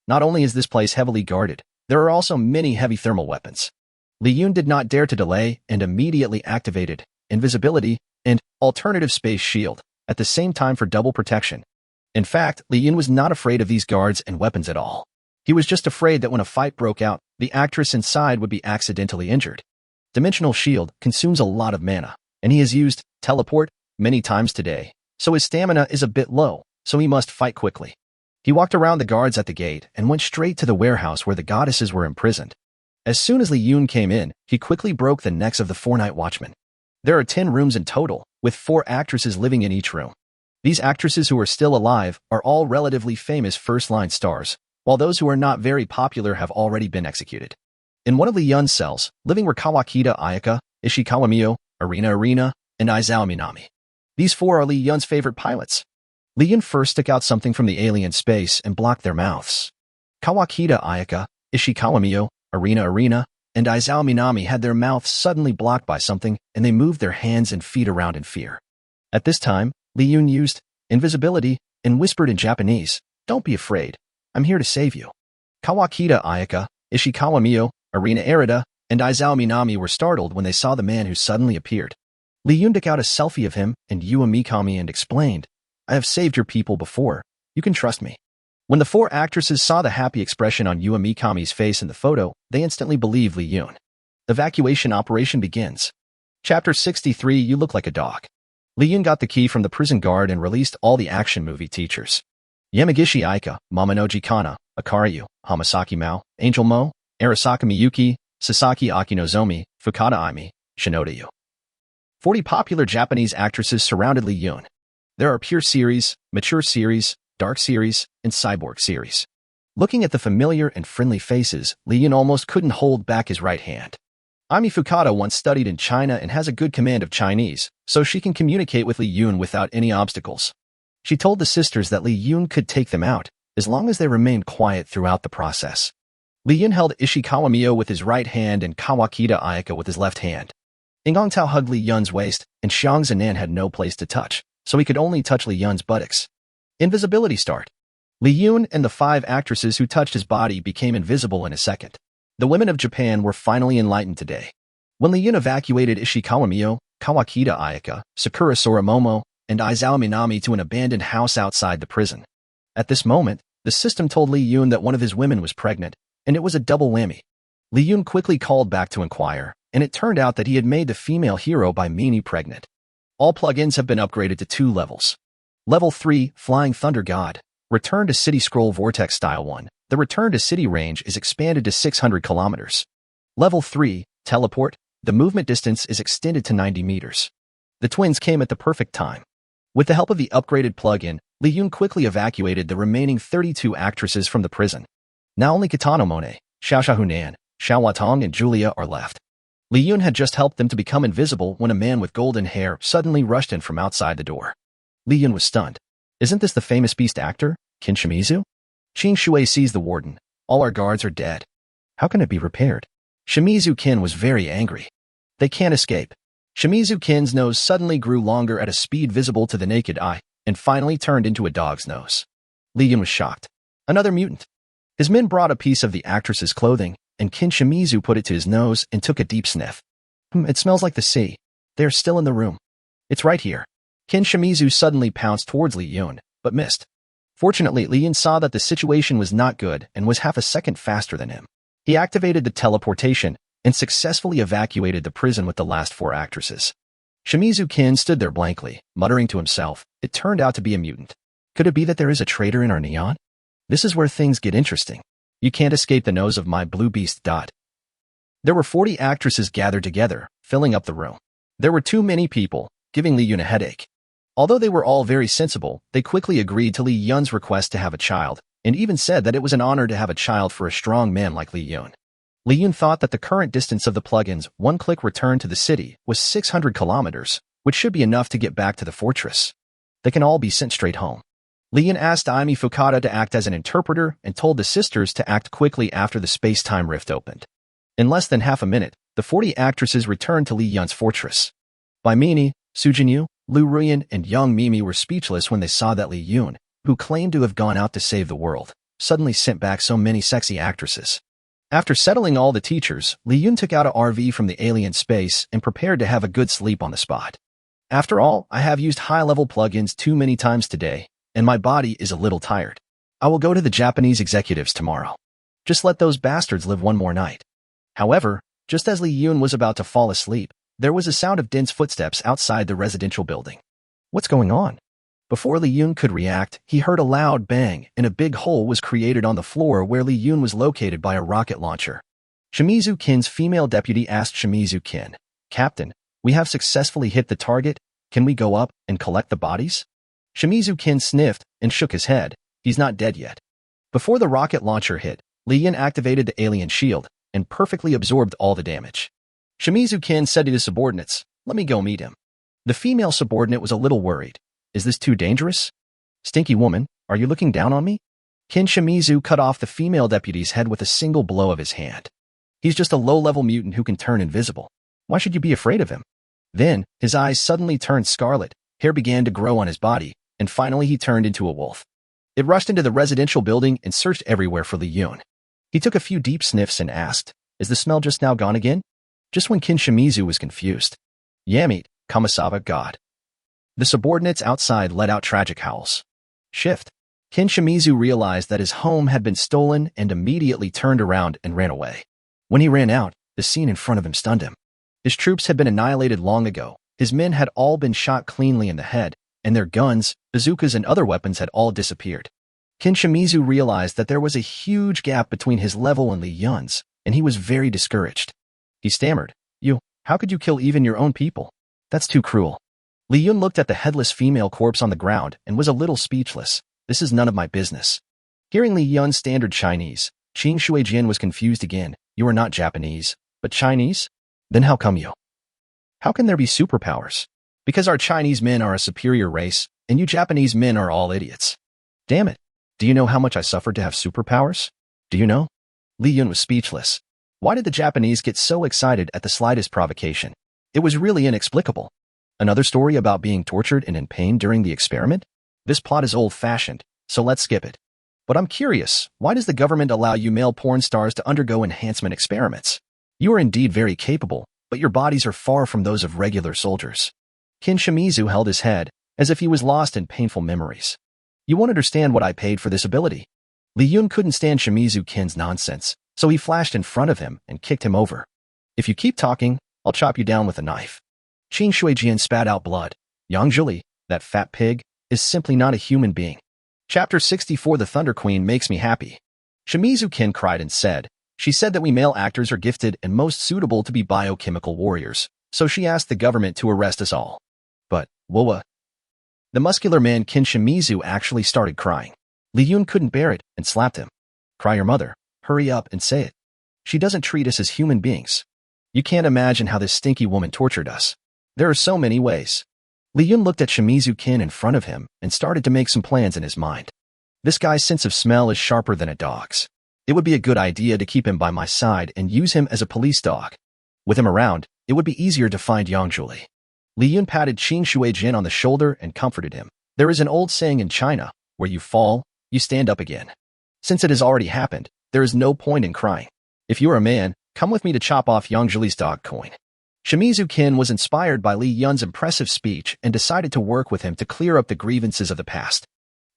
Not only is this place heavily guarded, there are also many heavy thermal weapons. Li Yun did not dare to delay and immediately activated invisibility and alternative space shield at the same time for double protection. In fact, Li Yun was not afraid of these guards and weapons at all. He was just afraid that when a fight broke out, the actress inside would be accidentally injured. Dimensional shield consumes a lot of mana, and he has used teleport many times today, so his stamina is a bit low, so he must fight quickly. He walked around the guards at the gate and went straight to the warehouse where the goddesses were imprisoned. As soon as Li Yun came in, he quickly broke the necks of the 4 night watchmen. There are 10 rooms in total, with 4 actresses living in each room. These actresses who are still alive are all relatively famous first-line stars, while those who are not very popular have already been executed. In one of Li Yun's cells, living were Kawakita Ayaka, Ishikawa Mio, Arina, and Aizawa Minami. These 4 are Li Yun's favorite pilots. Li Yun first took out something from the alien space and blocked their mouths. Kawakita Ayaka, Ishikawa Mio, Arina, and Aizawa Minami had their mouths suddenly blocked by something, and they moved their hands and feet around in fear. At this time, Li Yun used invisibility and whispered in Japanese, "Don't be afraid. I'm here to save you." Kawakita Ayaka, Ishikawa Mio, Arina, and Aizawa Minami were startled when they saw the man who suddenly appeared. Li Yun took out a selfie of him and Yua Mikami and explained, "I have saved your people before. You can trust me." When the 4 actresses saw the happy expression on Yua Mikami's face in the photo, they instantly believed Li Yun. Evacuation operation begins. Chapter 63. You look like a dog. Li Yun got the key from the prison guard and released all the action movie teachers. Yamagishi Aika, Mamanoji Kana, Akariyu, Hamasaki Mao, Angel Mo, Arasaka Miyuki, Sasaki Akinozomi, Fukada Aimi, Shinoda Yu. 40 popular Japanese actresses surrounded Li Yun. There are pure series, mature series, dark series, and cyborg series. Looking at the familiar and friendly faces, Li Yun almost couldn't hold back his right hand. Ami Fukada once studied in China and has a good command of Chinese, so she can communicate with Li Yun without any obstacles. She told the sisters that Li Yun could take them out, as long as they remained quiet throughout the process. Li Yun held Ishikawa Mio with his right hand and Kawakita Ayaka with his left hand. Ingongtao hugged Li Yun's waist, and Xiang Zinan had no place to touch, so he could only touch Li Yun's buttocks. Invisibility start. Li Yun and the 5 actresses who touched his body became invisible in a second. The women of Japan were finally enlightened today. When Li Yun evacuated Ishikawa Mio, Kawakita Ayaka, Sakura Soromomo, and Aizawa Minami to an abandoned house outside the prison. At this moment, the system told Li Yun that one of his women was pregnant, and it was a double whammy. Li Yun quickly called back to inquire, and it turned out that he had made the female hero by meaning pregnant. All plugins have been upgraded to 2 levels. Level 3, Flying Thunder God. Return to City Scroll Vortex Style 1. The return to city range is expanded to 600 kilometers. Level 3, Teleport. The movement distance is extended to 90 meters. The twins came at the perfect time. With the help of the upgraded plugin, Li Yun quickly evacuated the remaining 32 actresses from the prison. Now only Kitano Monet, Xiao Hunan, Xiao Watong, and Julia are left. Li Yun had just helped them to become invisible when a man with golden hair suddenly rushed in from outside the door. Li Yun was stunned. Isn't this the famous beast actor, Qin Shimizu? Qin Shui sees the warden. All our guards are dead. How can it be repaired? Shimizu Qin was very angry. They can't escape. Shimizu Qin's nose suddenly grew longer at a speed visible to the naked eye, and finally turned into a dog's nose. Li Yun was shocked. Another mutant. His men brought a piece of the actress's clothing, and Qin Shimizu put it to his nose and took a deep sniff. It smells like the sea. They are still in the room. It's right here. Qin Shimizu suddenly pounced towards Li Yun, but missed. Fortunately, Li Yun saw that the situation was not good and was half a second faster than him. He activated the teleportation and successfully evacuated the prison with the last 4 actresses. Shimizu Qin stood there blankly, muttering to himself. It turned out to be a mutant. Could it be that there is a traitor in our neon? This is where things get interesting. You can't escape the nose of my blue beast. There were 40 actresses gathered together, filling up the room. There were too many people, giving Li Yun a headache. Although they were all very sensible, they quickly agreed to Li Yun's request to have a child, and even said that it was an honor to have a child for a strong man like Li Yun. Li Yun thought that the current distance of the plugins one-click return to the city was 600 kilometers, which should be enough to get back to the fortress. They can all be sent straight home. Li Yun asked Aimi Fukada to act as an interpreter and told the sisters to act quickly after the space-time rift opened. In less than half a minute, the 40 actresses returned to Li Yun's fortress. Bai Mini, Su Jinyu, Lu Ruyan, and Young Mimi were speechless when they saw that Li Yun, who claimed to have gone out to save the world, suddenly sent back so many sexy actresses. After settling all the teachers, Li Yun took out a RV from the alien space and prepared to have a good sleep on the spot. After all, I have used high-level plugins too many times today, and my body is a little tired. I will go to the Japanese executives tomorrow. Just let those bastards live one more night. However, just as Li Yun was about to fall asleep, there was a sound of dense footsteps outside the residential building. What's going on? Before Li Yun could react, he heard a loud bang, and a big hole was created on the floor where Li Yun was located by a rocket launcher. Shimizu Kin's female deputy asked Shimizu Kin, "Captain, we have successfully hit the target. Can we go up and collect the bodies?" Shimizu Kin sniffed and shook his head. He's not dead yet. Before the rocket launcher hit, Li Yun activated the alien shield and perfectly absorbed all the damage. Shimizu Kin said to his subordinates, "Let me go meet him." The female subordinate was a little worried. "Is this too dangerous? Stinky woman, are you looking down on me?" Kin Shimizu cut off the female deputy's head with a single blow of his hand. "He's just a low-level mutant who can turn invisible. Why should you be afraid of him?" Then, his eyes suddenly turned scarlet, hair began to grow on his body, and finally he turned into a wolf. It rushed into the residential building and searched everywhere for Li Yun. He took a few deep sniffs and asked, "Is the smell just now gone again?" Just when Kin Shimizu was confused. "Yamit, Kamasawa God." The subordinates outside let out tragic howls. Shift. Kin Shimizu realized that his home had been stolen and immediately turned around and ran away. When he ran out, the scene in front of him stunned him. His troops had been annihilated long ago, his men had all been shot cleanly in the head, and their guns, bazookas, and other weapons had all disappeared. Kin Shimizu realized that there was a huge gap between his level and Li Yun's, and he was very discouraged. He stammered, how could you kill even your own people? That's too cruel." Li Yun looked at the headless female corpse on the ground and was a little speechless. "This is none of my business." Hearing Li Yun's standard Chinese, Qing Shuijin was confused again. "You are not Japanese, but Chinese? Then how come you? How can there be superpowers? Because our Chinese men are a superior race, and you Japanese men are all idiots." "Damn it. Do you know how much I suffered to have superpowers? Do you know?" Li Yun was speechless. Why did the Japanese get so excited at the slightest provocation? It was really inexplicable. Another story about being tortured and in pain during the experiment? This plot is old-fashioned, so let's skip it. But I'm curious, why does the government allow you male porn stars to undergo enhancement experiments? You are indeed very capable, but your bodies are far from those of regular soldiers. Kin Shimizu held his head, as if he was lost in painful memories. "You won't understand what I paid for this ability." Li Yun couldn't stand Shimizu Kin's nonsense, so he flashed in front of him and kicked him over. "If you keep talking, I'll chop you down with a knife." Qing Shuijian spat out blood. Yang Zhuli, that fat pig, is simply not a human being. Chapter 64 The Thunder Queen makes me happy. Shimizu Kin cried and said, "She said that we male actors are gifted and most suitable to be biochemical warriors, so she asked the government to arrest us all." But, what? The muscular man Kin Shimizu actually started crying. Li Yun couldn't bear it and slapped him. "Cry your mother. Hurry up and say it. She doesn't treat us as human beings. You can't imagine how this stinky woman tortured us. There are so many ways." Li Yun looked at Shimizu Kin in front of him and started to make some plans in his mind. This guy's sense of smell is sharper than a dog's. It would be a good idea to keep him by my side and use him as a police dog. With him around, it would be easier to find Yang Zhuli. Li Yun patted Qing Shuijin on the shoulder and comforted him. There is an old saying in China, where you fall, you stand up again. Since it has already happened, there is no point in crying. If you are a man, come with me to chop off Yang Zhuli's dog coin. Shimizu Kin was inspired by Li Yun's impressive speech and decided to work with him to clear up the grievances of the past.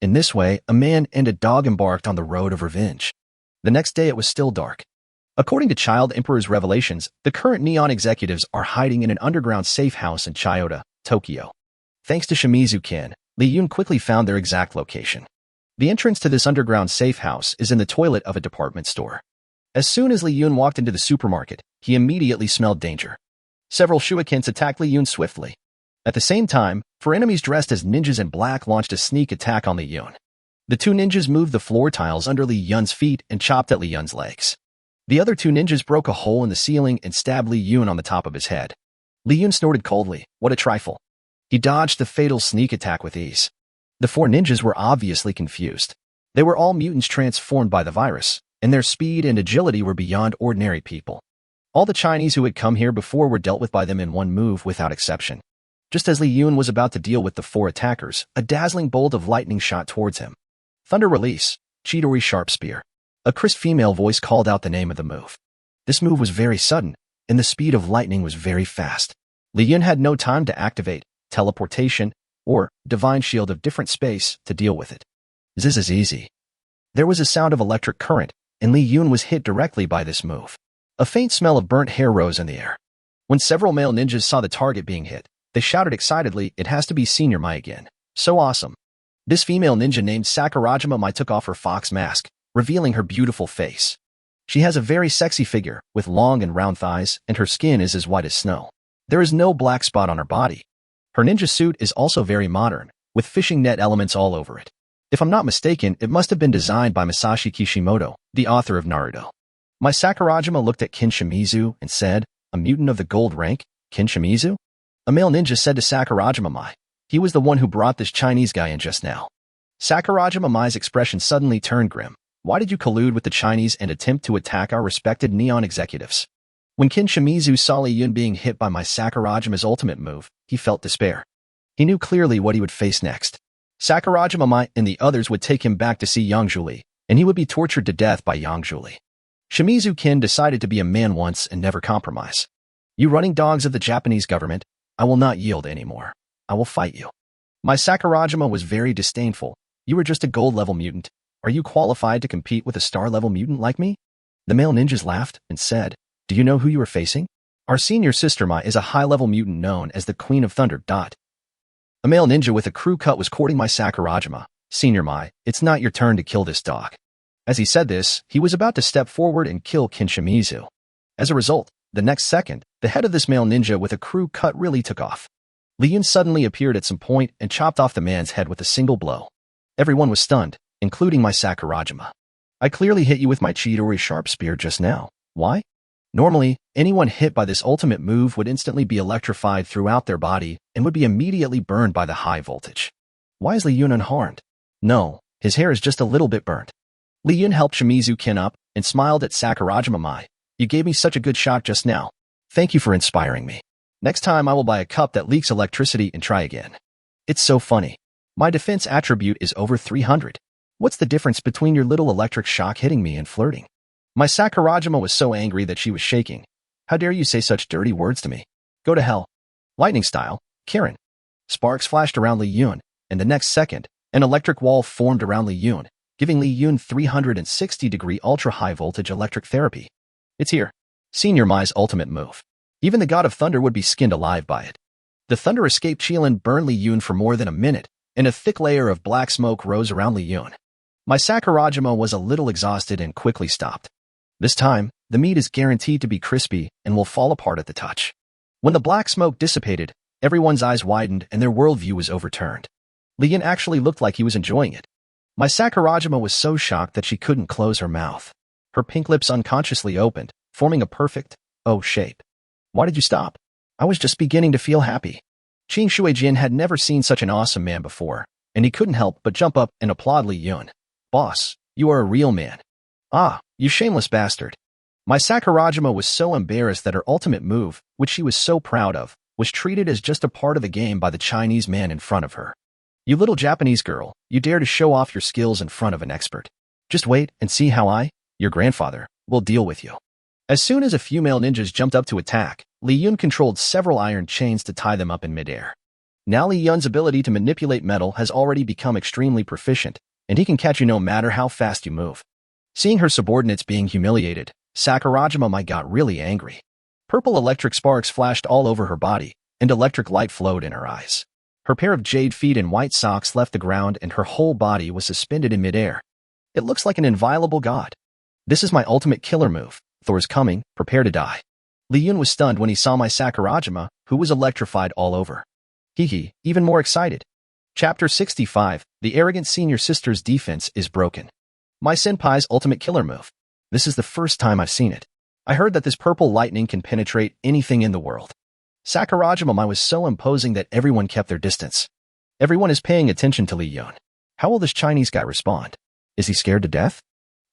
In this way, a man and a dog embarked on the road of revenge. The next day it was still dark. According to Child Emperor's revelations, the current Neon executives are hiding in an underground safe house in Chiyoda, Tokyo. Thanks to Shimizu Kin, Li Yun quickly found their exact location. The entrance to this underground safe house is in the toilet of a department store. As soon as Li Yun walked into the supermarket, he immediately smelled danger. Several shurikens attacked Li Yun swiftly. At the same time, Four enemies dressed as ninjas in black launched a sneak attack on Li Yun. The two ninjas moved the floor tiles under Li Yun's feet and chopped at Li Yun's legs. The other two ninjas broke a hole in the ceiling and stabbed Li Yun on the top of his head. Li Yun snorted coldly. What a trifle. He dodged the fatal sneak attack with ease. The four ninjas were obviously confused. They were all mutants transformed by the virus, and their speed and agility were beyond ordinary people. All the Chinese who had come here before were dealt with by them in one move without exception. Just as Li Yun was about to deal with the four attackers, a dazzling bolt of lightning shot towards him. Thunder release, Chidori sharp spear. A crisp female voice called out the name of the move. This move was very sudden, and the speed of lightning was very fast. Li Yun had no time to activate teleportation or divine shield of different space to deal with it. This is easy. There was a sound of electric current, and Li Yun was hit directly by this move. A faint smell of burnt hair rose in the air. When several male ninjas saw the target being hit, they shouted excitedly, "It has to be Senior Mai again. So awesome." This female ninja named Sakurajima Mai took off her fox mask, revealing her beautiful face. She has a very sexy figure, with long and round thighs, and her skin is as white as snow. There is no black spot on her body. Her ninja suit is also very modern, with fishing net elements all over it. If I'm not mistaken, it must have been designed by Masashi Kishimoto, the author of Naruto. My Sakurajima looked at Kin Shimizu and said, "A mutant of the gold rank, Kin Shimizu?" A male ninja said to Sakurajima Mai. He was the one who brought this Chinese guy in just now. Sakurajima Mai's expression suddenly turned grim. Why did you collude with the Chinese and attempt to attack our respected Neon executives? When Kin Shimizu saw Li Yun being hit by my Sakurajima's ultimate move, he felt despair. He knew clearly what he would face next. Sakurajima Mai and the others would take him back to see Yang Zhuli, and he would be tortured to death by Yang Zhuli. Shimizu Kin decided to be a man once and never compromise. You running dogs of the Japanese government, I will not yield anymore. I will fight you. My Sakurajima was very disdainful. You were just a gold-level mutant. Are you qualified to compete with a star-level mutant like me? The male ninjas laughed and said, "Do you know who you are facing? Our senior sister Mai is a high-level mutant known as the Queen of Thunder. A male ninja with a crew cut was courting my Sakurajima. Senior Mai, it's not your turn to kill this dog." As he said this, he was about to step forward and kill Kin Shimizu. As a result, the next second, the head of this male ninja with a crew cut really took off. Li Yun suddenly appeared at some point and chopped off the man's head with a single blow. Everyone was stunned, including my Sakurajima. I clearly hit you with my Chidori sharp spear just now. Why? Normally, anyone hit by this ultimate move would instantly be electrified throughout their body and would be immediately burned by the high voltage. Why is Li Yun unharmed? No, his hair is just a little bit burnt. Li Yun helped Shimizu Kin up and smiled at Sakurajima Mai. You gave me such a good shot just now. Thank you for inspiring me. Next time I will buy a cup that leaks electricity and try again. It's so funny. My defense attribute is over 300. What's the difference between your little electric shock hitting me and flirting? My Sakurajima was so angry that she was shaking. How dare you say such dirty words to me? Go to hell. Lightning style, Karen. Sparks flashed around Li Yun, and the next second, an electric wall formed around Li Yun, giving Li Yun 360-degree ultra-high voltage electric therapy. It's here. Senior Mai's ultimate move. Even the god of thunder would be skinned alive by it. The thunder escape Chilin burned Li Yun for more than a minute, and a thick layer of black smoke rose around Li Yun. My Sakurajima was a little exhausted and quickly stopped. This time, the meat is guaranteed to be crispy and will fall apart at the touch. When the black smoke dissipated, everyone's eyes widened and their worldview was overturned. Li Yun actually looked like he was enjoying it. My Sakurajima was so shocked that she couldn't close her mouth. Her pink lips unconsciously opened, forming a perfect O shape. Why did you stop? I was just beginning to feel happy. Qing Shuijin had never seen such an awesome man before, and he couldn't help but jump up and applaud Li Yun. Boss, you are a real man. Ah, you shameless bastard. My Sakurajima was so embarrassed that her ultimate move, which she was so proud of, was treated as just a part of the game by the Chinese man in front of her. You little Japanese girl, you dare to show off your skills in front of an expert. Just wait and see how I, your grandfather, will deal with you. As soon as a few male ninjas jumped up to attack, Li Yun controlled several iron chains to tie them up in midair. Now Li Yun's ability to manipulate metal has already become extremely proficient, and he can catch you no matter how fast you move. Seeing her subordinates being humiliated, Sakurajima Mai got really angry. Purple electric sparks flashed all over her body, and electric light flowed in her eyes. Her pair of jade feet and white socks left the ground and her whole body was suspended in midair. It looks like an inviolable god. This is my ultimate killer move. Thor's coming, prepare to die. Li Yun was stunned when he saw my Sakurajima, who was electrified all over. Hee, even more excited. Chapter 65, The Arrogant Senior Sister's Defense is Broken. My senpai's ultimate killer move. This is the first time I've seen it. I heard that this purple lightning can penetrate anything in the world. Sakurajima was so imposing that everyone kept their distance. Everyone is paying attention to Li Yun. How will this Chinese guy respond? Is he scared to death?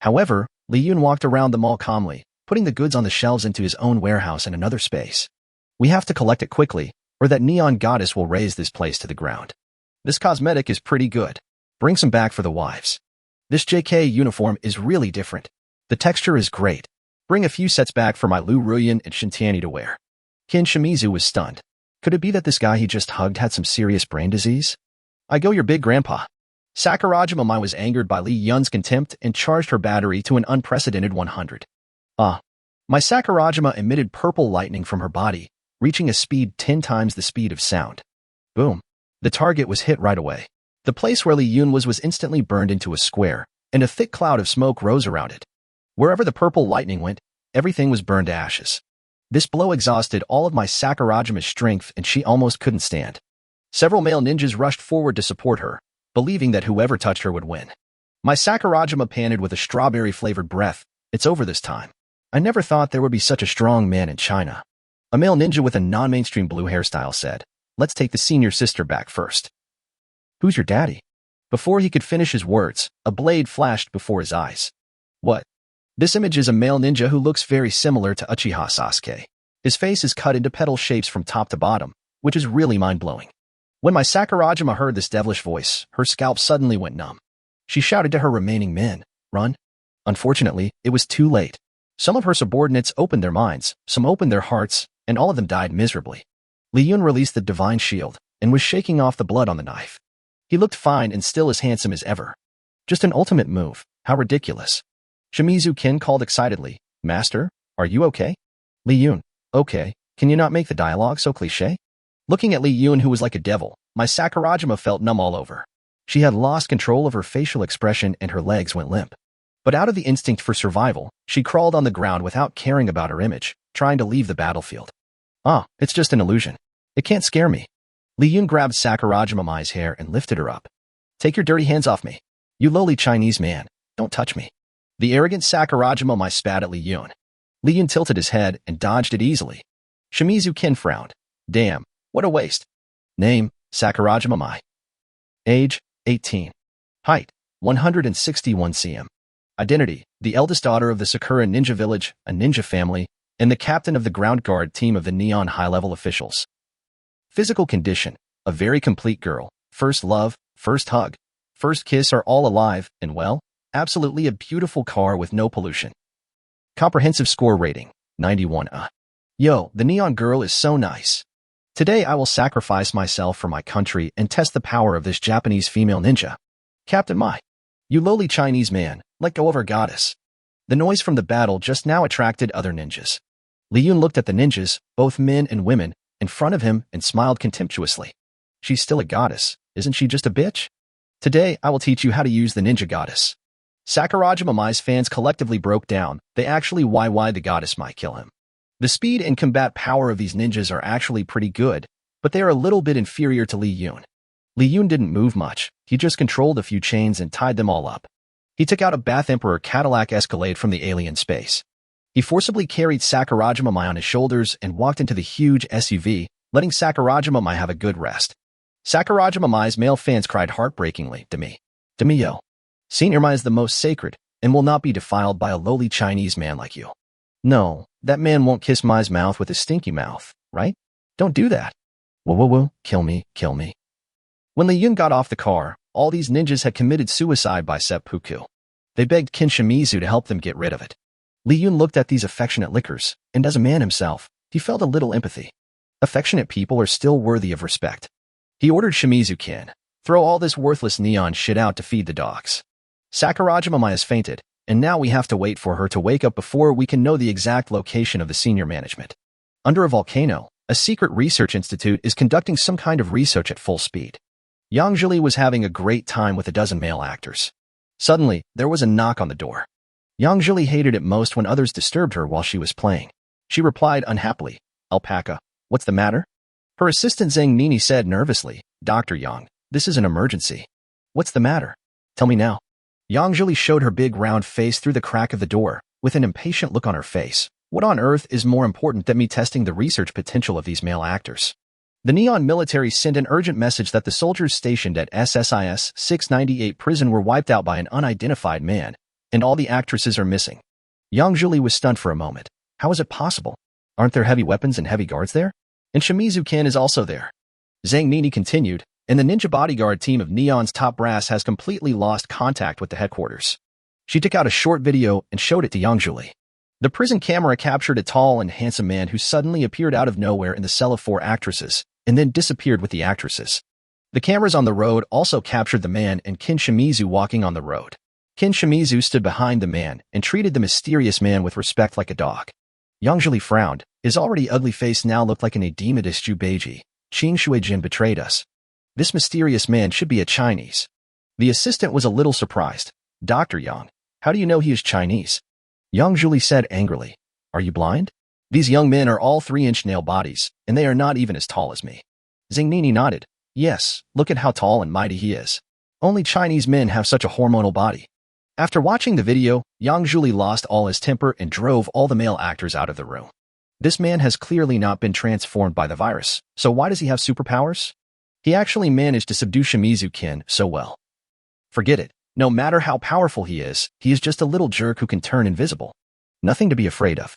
However, Li Yun walked around the mall calmly, putting the goods on the shelves into his own warehouse in another space. We have to collect it quickly, or that neon goddess will raise this place to the ground. This cosmetic is pretty good. Bring some back for the wives. This JK uniform is really different. The texture is great. Bring a few sets back for my Lu Ruyan and Shintiani to wear. Kin Shimizu was stunned. Could it be that this guy he just hugged had some serious brain disease? I go your big grandpa. Sakurajima was angered by Li Yun's contempt and charged her battery to an unprecedented 100. My Sakurajima emitted purple lightning from her body, reaching a speed 10 times the speed of sound. Boom. The target was hit right away. The place where Li Yun was instantly burned into a square, and a thick cloud of smoke rose around it. Wherever the purple lightning went, everything was burned to ashes. This blow exhausted all of my Sakurajima's strength and she almost couldn't stand. Several male ninjas rushed forward to support her, believing that whoever touched her would win. My Sakurajima panted with a strawberry-flavored breath. It's over this time. I never thought there would be such a strong man in China. A male ninja with a non-mainstream blue hairstyle said, "Let's take the senior sister back first." "Who's your daddy?" Before he could finish his words, a blade flashed before his eyes. What? This image is a male ninja who looks very similar to Uchiha Sasuke. His face is cut into petal shapes from top to bottom, which is really mind-blowing. When my Sakurajima heard this devilish voice, her scalp suddenly went numb. She shouted to her remaining men, "Run." Unfortunately, it was too late. Some of her subordinates opened their minds, some opened their hearts, and all of them died miserably. Li Yun released the divine shield and was shaking off the blood on the knife. He looked fine and still as handsome as ever. Just an ultimate move. How ridiculous. Shimizu Kin called excitedly, "Master, are you okay?" Li Yun, "Okay, can you not make the dialogue so cliché?" Looking at Li Yun, who was like a devil, my Sakurajima felt numb all over. She had lost control of her facial expression and her legs went limp. But out of the instinct for survival, she crawled on the ground without caring about her image, trying to leave the battlefield. It's just an illusion. It can't scare me. Li Yun grabbed Sakurajima-mai's hair and lifted her up. "Take your dirty hands off me. You lowly Chinese man, don't touch me." The arrogant Sakurajima-mai spat at Li Yun. Li Yun tilted his head and dodged it easily. Shimizu Kin frowned. "Damn, what a waste." Name, Sakurajima-mai. Age, 18. Height, 161 cm. Identity, the eldest daughter of the Sakura Ninja Village, a ninja family, and the captain of the ground guard team of the Neon high-level officials. Physical condition, a very complete girl. First love, first hug, first kiss are all alive, and well, absolutely a beautiful car with no pollution. Comprehensive score rating, 91. Yo, the neon girl is so nice. Today I will sacrifice myself for my country and test the power of this Japanese female ninja. Captain Mai. You lowly Chinese man, let go of our goddess. The noise from the battle just now attracted other ninjas. Li Yun looked at the ninjas, both men and women, in front of him and smiled contemptuously. She's still a goddess, isn't she just a bitch? Today I will teach you how to use the ninja goddess. Sakurajima Mai's fans collectively broke down. They actually why the goddess might kill him. The speed and combat power of these ninjas are actually pretty good, but they are a little bit inferior to Li Yun. Li Yun didn't move much. He just controlled a few chains and tied them all up. He took out a Bath Emperor Cadillac Escalade from the alien space. He forcibly carried Sakurajima Mai on his shoulders and walked into the huge SUV, letting Sakurajima Mai have a good rest. Sakurajima Mai's male fans cried heartbreakingly, "Demi yo. Senior Mai is the most sacred and will not be defiled by a lowly Chinese man like you. No, that man won't kiss Mai's mouth with his stinky mouth, right? Don't do that. Whoa, kill me. When Li Yun got off the car, all these ninjas had committed suicide by seppuku. They begged Kin Shimizu to help them get rid of it. Li Yun looked at these affectionate lickers, and as a man himself, he felt a little empathy. Affectionate people are still worthy of respect. He ordered Shimizu Kin, "Throw all this worthless neon shit out to feed the dogs." Sakurajima Mai has fainted, and now we have to wait for her to wake up before we can know the exact location of the senior management. Under a volcano, a secret research institute is conducting some kind of research at full speed. Yang Zhili was having a great time with a dozen male actors. Suddenly, there was a knock on the door. Yang Zhili hated it most when others disturbed her while she was playing. She replied unhappily, "Alpaca, what's the matter?" Her assistant Zhang Nini said nervously, "Dr. Yang, this is an emergency." "What's the matter? Tell me now." Yang Zhuli showed her big round face through the crack of the door, with an impatient look on her face. "What on earth is more important than me testing the research potential of these male actors?" The Neon military sent an urgent message that the soldiers stationed at SSIS 698 prison were wiped out by an unidentified man, and all the actresses are missing. Yang Zhuli was stunned for a moment. How is it possible? Aren't there heavy weapons and heavy guards there? And Shimizu Ken is also there. Zhang Nini continued, and the ninja bodyguard team of Neon's top brass has completely lost contact with the headquarters. She took out a short video and showed it to Yang Zhuli. The prison camera captured a tall and handsome man who suddenly appeared out of nowhere in the cell of 4 actresses, and then disappeared with the actresses. The cameras on the road also captured the man and Ken Shimizu walking on the road. Ken Shimizu stood behind the man and treated the mysterious man with respect like a dog. Yang Zhuli frowned. His already ugly face now looked like an Edemidus Jubeiji. Qing Shuijin betrayed us. This mysterious man should be a Chinese. The assistant was a little surprised. "Dr. Yang, how do you know he is Chinese?" Yang Zhuli said angrily. "Are you blind? These young men are all 3-inch nail bodies, and they are not even as tall as me." Zhang Nini nodded. "Yes, look at how tall and mighty he is. Only Chinese men have such a hormonal body." After watching the video, Yang Zhuli lost all his temper and drove all the male actors out of the room. This man has clearly not been transformed by the virus, so why does he have superpowers? He actually managed to subdue Shimizu Ken so well. Forget it. No matter how powerful he is just a little jerk who can turn invisible. Nothing to be afraid of.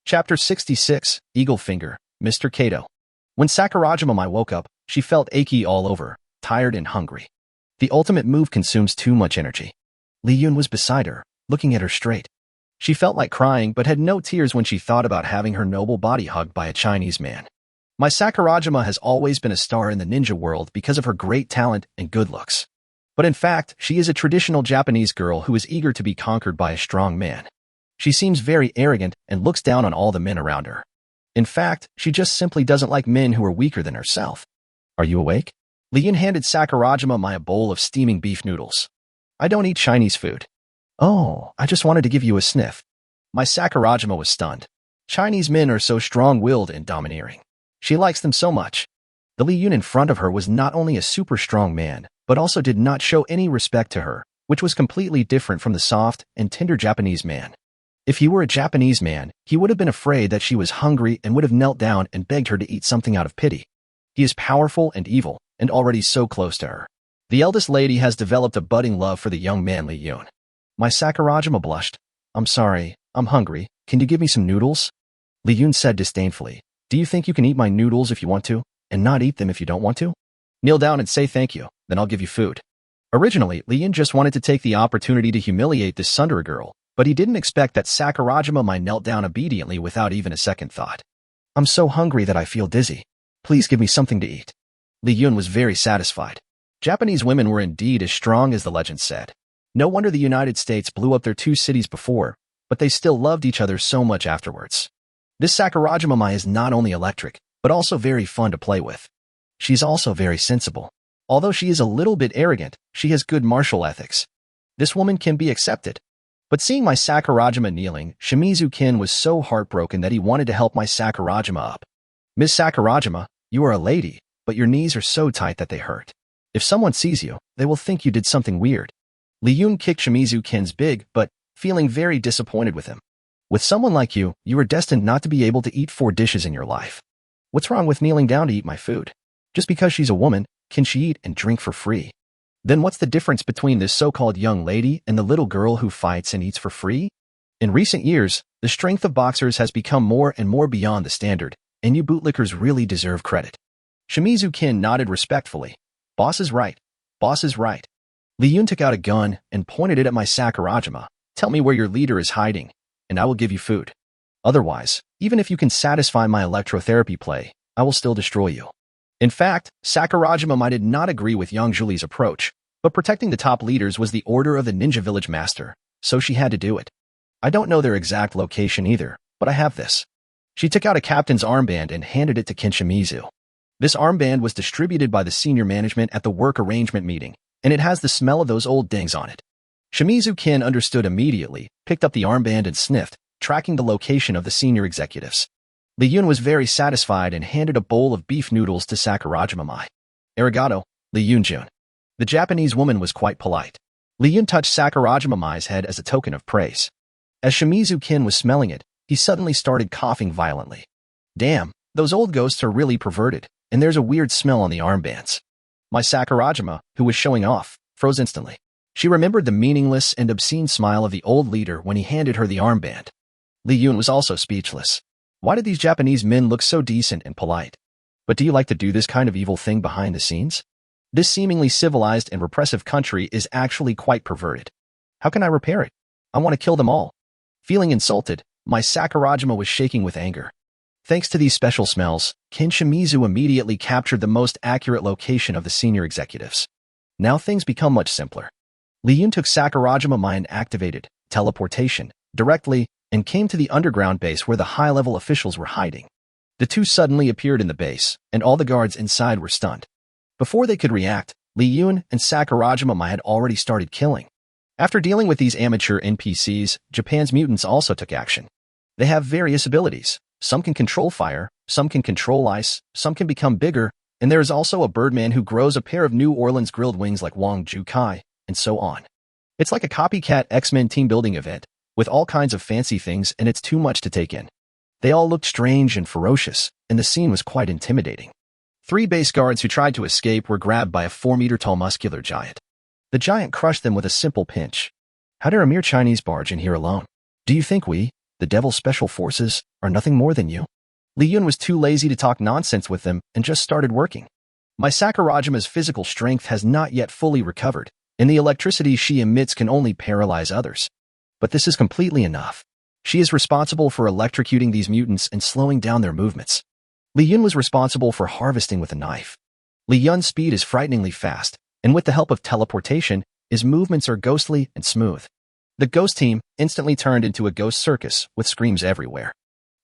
Chapter 66, Eagle Finger, Mr. Kato. When Sakurajima Mai woke up, she felt achy all over, tired and hungry. The ultimate move consumes too much energy. Li Yun was beside her, looking at her straight. She felt like crying but had no tears when she thought about having her noble body hugged by a Chinese man. My Sakurajima has always been a star in the ninja world because of her great talent and good looks. But in fact, she is a traditional Japanese girl who is eager to be conquered by a strong man. She seems very arrogant and looks down on all the men around her. In fact, she just simply doesn't like men who are weaker than herself. "Are you awake?" Li Yun handed Sakurajima Mai a bowl of steaming beef noodles. "I don't eat Chinese food." "Oh, I just wanted to give you a sniff." My Sakurajima was stunned. Chinese men are so strong-willed and domineering. She likes them so much. The Li Yun in front of her was not only a super strong man, but also did not show any respect to her, which was completely different from the soft and tender Japanese man. If he were a Japanese man, he would have been afraid that she was hungry and would have knelt down and begged her to eat something out of pity. He is powerful and evil, and already so close to her. The eldest lady has developed a budding love for the young man Li Yun. My Sakurajima blushed. "I'm sorry, I'm hungry. Can you give me some noodles?" Li Yun said disdainfully. "Do you think you can eat my noodles if you want to, and not eat them if you don't want to? Kneel down and say thank you, then I'll give you food." Originally, Li Yun just wanted to take the opportunity to humiliate this Sundara girl, but he didn't expect that Sakurajima Mai knelt down obediently without even a second thought. "I'm so hungry that I feel dizzy. Please give me something to eat." Li Yun was very satisfied. Japanese women were indeed as strong as the legend said. No wonder the United States blew up their 2 cities before, but they still loved each other so much afterwards. This Sakurajima Mai is not only electric, but also very fun to play with. She's also very sensible. Although she is a little bit arrogant, she has good martial ethics. This woman can be accepted. But seeing my Sakurajima kneeling, Shimizu Ken was so heartbroken that he wanted to help my Sakurajima up. "Miss Sakurajima, you are a lady, but your knees are so tight that they hurt. If someone sees you, they will think you did something weird." Li Yun kicked Shimizu Ken's big butt, feeling very disappointed with him. "With someone like you, you are destined not to be able to eat 4 dishes in your life. What's wrong with kneeling down to eat my food? Just because she's a woman, can she eat and drink for free? Then what's the difference between this so-called young lady and the little girl who fights and eats for free?" In recent years, the strength of boxers has become more and more beyond the standard, and you bootlickers really deserve credit. Shimizu Ken nodded respectfully. "Boss is right. Boss is right." Li Yun took out a gun and pointed it at my Sakurajima. "Tell me where your leader is hiding, and I will give you food. Otherwise, even if you can satisfy my electrotherapy play, I will still destroy you." In fact, Sakurajima Mai did not agree with Yang Zhuli's approach, but protecting the top leaders was the order of the ninja village master, so she had to do it. "I don't know their exact location either, but I have this." She took out a captain's armband and handed it to Ken Shimizu. This armband was distributed by the senior management at the work arrangement meeting, and it has the smell of those old dings on it. Shimizu Ken understood immediately, picked up the armband and sniffed, tracking the location of the senior executives. Li Yun was very satisfied and handed a bowl of beef noodles to Sakurajima. Arigato, Li Yun-jun. The Japanese woman was quite polite. Li Yun touched Sakurajima-mai's head as a token of praise. As Shimizu-kin was smelling it, he suddenly started coughing violently. Damn, those old ghosts are really perverted, and there's a weird smell on the armbands. My Sakurajima, who was showing off, froze instantly. She remembered the meaningless and obscene smile of the old leader when he handed her the armband. Li Yun was also speechless. Why did these Japanese men look so decent and polite? But do you like to do this kind of evil thing behind the scenes? This seemingly civilized and repressive country is actually quite perverted. How can I repair it? I want to kill them all. Feeling insulted, my Sakurajima was shaking with anger. Thanks to these special smells, Kin Shimizu immediately captured the most accurate location of the senior executives. Now things become much simpler. Li Yun took Sakurajima and activated teleportation directly and came to the underground base where the high-level officials were hiding. The two suddenly appeared in the base, and all the guards inside were stunned. Before they could react, Li Yun and Sakurajima had already started killing. After dealing with these amateur NPCs, Japan's mutants also took action. They have various abilities. Some can control fire, some can control ice, some can become bigger, and there is also a birdman who grows a pair of New Orleans grilled wings like Wang Ju Kai, and so on. It's like a copycat X-Men team-building event, with all kinds of fancy things, and it's too much to take in. They all looked strange and ferocious, and the scene was quite intimidating. 3 base guards who tried to escape were grabbed by a 4-meter-tall muscular giant. The giant crushed them with a simple pinch. How dare a mere Chinese barge in here alone? Do you think we, the Devil's Special Forces, are nothing more than you? Li Yun was too lazy to talk nonsense with them and just started working. My Sakurajima's physical strength has not yet fully recovered, and the electricity she emits can only paralyze others. But this is completely enough. She is responsible for electrocuting these mutants and slowing down their movements. Li Yun was responsible for harvesting with a knife. Li Yun's speed is frighteningly fast, and with the help of teleportation, his movements are ghostly and smooth. The ghost team instantly turned into a ghost circus with screams everywhere.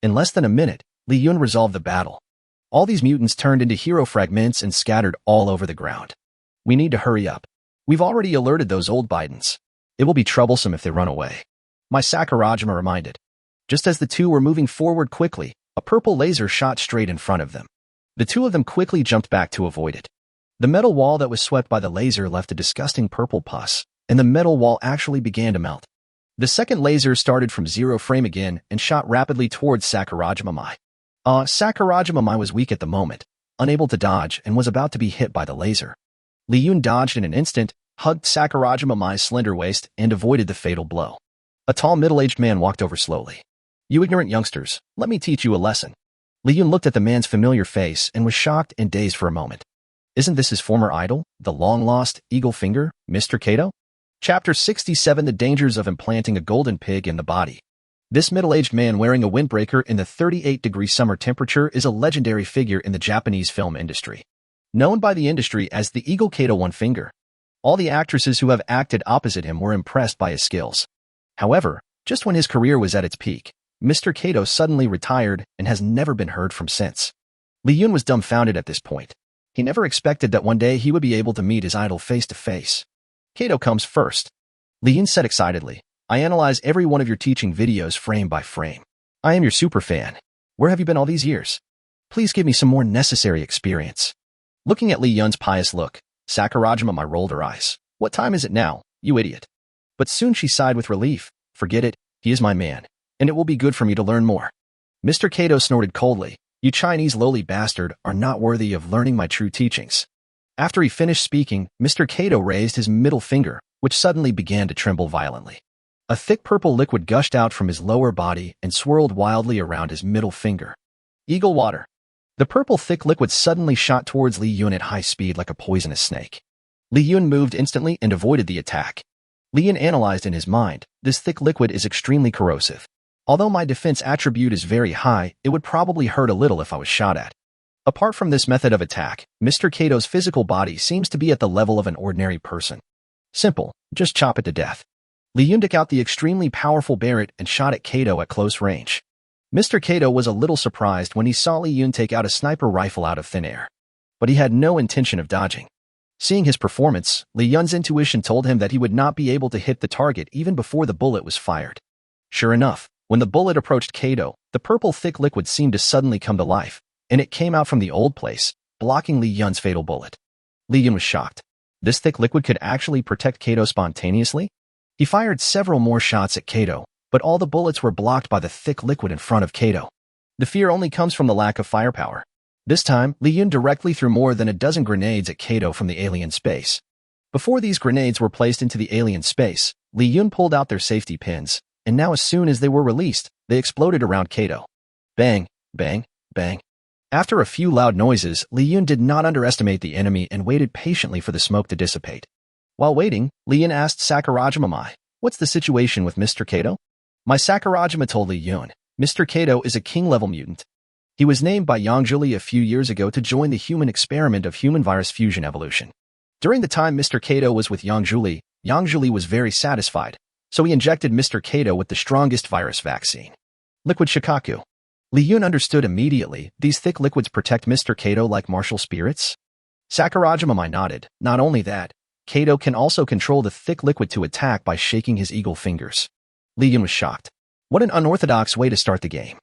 In less than a minute, Li Yun resolved the battle. All these mutants turned into hero fragments and scattered all over the ground. We need to hurry up. We've already alerted those old Bidens. It will be troublesome if they run away. My Sakurajima reminded. Just as the two were moving forward quickly, a purple laser shot straight in front of them. The two of them quickly jumped back to avoid it. The metal wall that was swept by the laser left a disgusting purple pus, and the metal wall actually began to melt. The second laser started from 0 frame again and shot rapidly towards Sakurajima. Sakurajima was weak at the moment, unable to dodge, and was about to be hit by the laser. Li Yun dodged in an instant, hugged Sakurajima-mai's slender waist, and avoided the fatal blow. A tall middle-aged man walked over slowly. You ignorant youngsters, let me teach you a lesson. Li Yun looked at the man's familiar face and was shocked and dazed for a moment. Isn't this his former idol, the long-lost Eagle Finger, Mr. Kato? Chapter 67: The Dangers of Implanting a Golden Pig in the Body. This middle-aged man wearing a windbreaker in the 38-degree summer temperature is a legendary figure in the Japanese film industry. Known by the industry as the Eagle Kato One Finger. All the actresses who have acted opposite him were impressed by his skills. However, just when his career was at its peak, Mr. Kato suddenly retired and has never been heard from since. Li Yun was dumbfounded at this point. He never expected that one day he would be able to meet his idol face to face. Kato comes first. Li Yun said excitedly, I analyze every one of your teaching videos frame by frame. I am your super fan. Where have you been all these years? Please give me some more necessary experience. Looking at Li Yun's pious look, Sakurajima rolled her eyes. What time is it now, you idiot? But soon she sighed with relief. Forget it, he is my man, and it will be good for me to learn more. Mr. Kato snorted coldly. You Chinese lowly bastard are not worthy of learning my true teachings. After he finished speaking, Mr. Kato raised his middle finger, which suddenly began to tremble violently. A thick purple liquid gushed out from his lower body and swirled wildly around his middle finger. Eagle water. The purple thick liquid suddenly shot towards Li Yun at high speed like a poisonous snake. Li Yun moved instantly and avoided the attack. Li Yun analyzed in his mind, this thick liquid is extremely corrosive. Although my defense attribute is very high, it would probably hurt a little if I was shot at. Apart from this method of attack, Mr. Kato's physical body seems to be at the level of an ordinary person. Simple, just chop it to death. Li Yun took out the extremely powerful Barrett and shot at Kato at close range. Mr. Kato was a little surprised when he saw Li Yun take out a sniper rifle out of thin air. But he had no intention of dodging. Seeing his performance, Li Yun's intuition told him that he would not be able to hit the target even before the bullet was fired. Sure enough, When the bullet approached Kato, the purple thick liquid seemed to suddenly come to life, and it came out from the old place, blocking Li Yun's fatal bullet. Li Yun was shocked. This thick liquid could actually protect Kato spontaneously? He fired several more shots at Kato, but all the bullets were blocked by the thick liquid in front of Kato. The fear only comes from the lack of firepower. This time, Li Yun directly threw more than a dozen grenades at Kato from the alien space. Before these grenades were placed into the alien space, Li Yun pulled out their safety pins, and now as soon as they were released, they exploded around Kato. Bang, bang, bang. After a few loud noises, Li Yun did not underestimate the enemy and waited patiently for the smoke to dissipate. While waiting, Li Yun asked Sakurajima Mai, "What's the situation with Mr. Kato?" My Sakurajima told Li Yun, "Mr. Kato is a king-level mutant. He was named by Yang Zhuli a few years ago to join the human experiment of human virus fusion evolution. During the time Mr. Kato was with Yang Zhuli was very satisfied, so he injected Mr. Kato with the strongest virus vaccine. Liquid Shikaku." Li Yun understood immediately. These thick liquids protect Mr. Kato like martial spirits? Sakurajima Mai nodded. Not only that, Kato can also control the thick liquid to attack by shaking his eagle fingers. Li Yun was shocked. What an unorthodox way to start the game.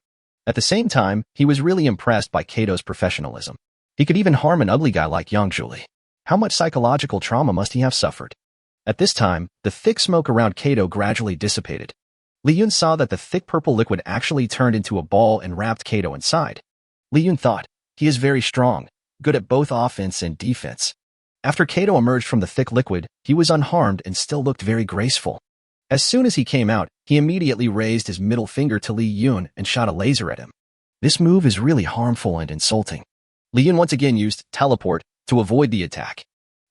At the same time, he was really impressed by Kato's professionalism. He could even harm an ugly guy like Yang Zhuli. How much psychological trauma must he have suffered? At this time, the thick smoke around Kato gradually dissipated. Li Yun saw that the thick purple liquid actually turned into a ball and wrapped Kato inside. Li Yun thought, he is very strong, good at both offense and defense. After Kato emerged from the thick liquid, he was unharmed and still looked very graceful. As soon as he came out, he immediately raised his middle finger to Li Yun and shot a laser at him. This move is really harmful and insulting. Li Yun once again used teleport to avoid the attack.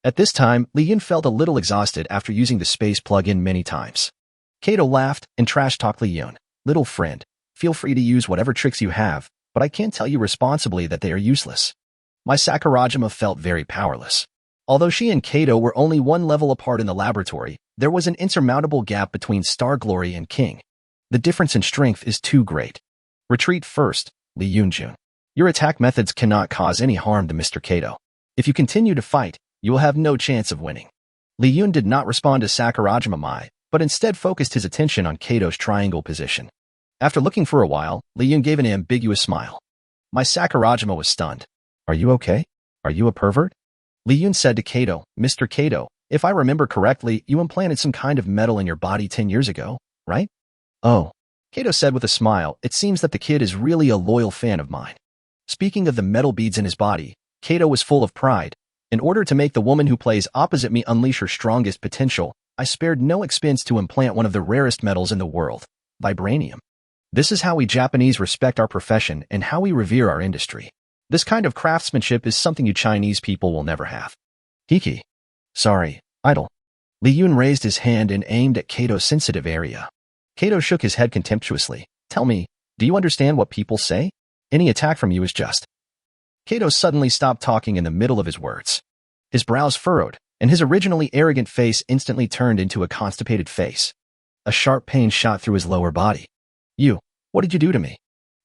At this time, Li Yun felt a little exhausted after using the space plug-in many times. Kato laughed and trash-talked Li Yun. "Little friend, feel free to use whatever tricks you have, but I can't tell you responsibly that they are useless." My Sakurajima felt very powerless. Although she and Kato were only one level apart in the laboratory, there was an insurmountable gap between Star Glory and King. The difference in strength is too great. "Retreat first, Li Yunjun. Your attack methods cannot cause any harm to Mr. Kato. If you continue to fight, you will have no chance of winning." Li Yun did not respond to Sakurajima Mai, but instead focused his attention on Kato's triangle position. After looking for a while, Li Yun gave an ambiguous smile. My Sakurajima was stunned. "Are you okay? Are you a pervert?" Li Yun said to Kato, "Mr. Kato, if I remember correctly, you implanted some kind of metal in your body 10 years ago, right?" "Oh," Kato said with a smile, "it seems that the kid is really a loyal fan of mine." Speaking of the metal beads in his body, Kato was full of pride. "In order to make the woman who plays opposite me unleash her strongest potential, I spared no expense to implant one of the rarest metals in the world, vibranium. This is how we Japanese respect our profession and how we revere our industry. This kind of craftsmanship is something you Chinese people will never have." "Hiki. Sorry, idol." Li Yun raised his hand and aimed at Kato's sensitive area. Kato shook his head contemptuously. "Tell me, do you understand what people say? Any attack from you is just..." Kato suddenly stopped talking in the middle of his words. His brows furrowed, and his originally arrogant face instantly turned into a constipated face. A sharp pain shot through his lower body. What did you do to me?"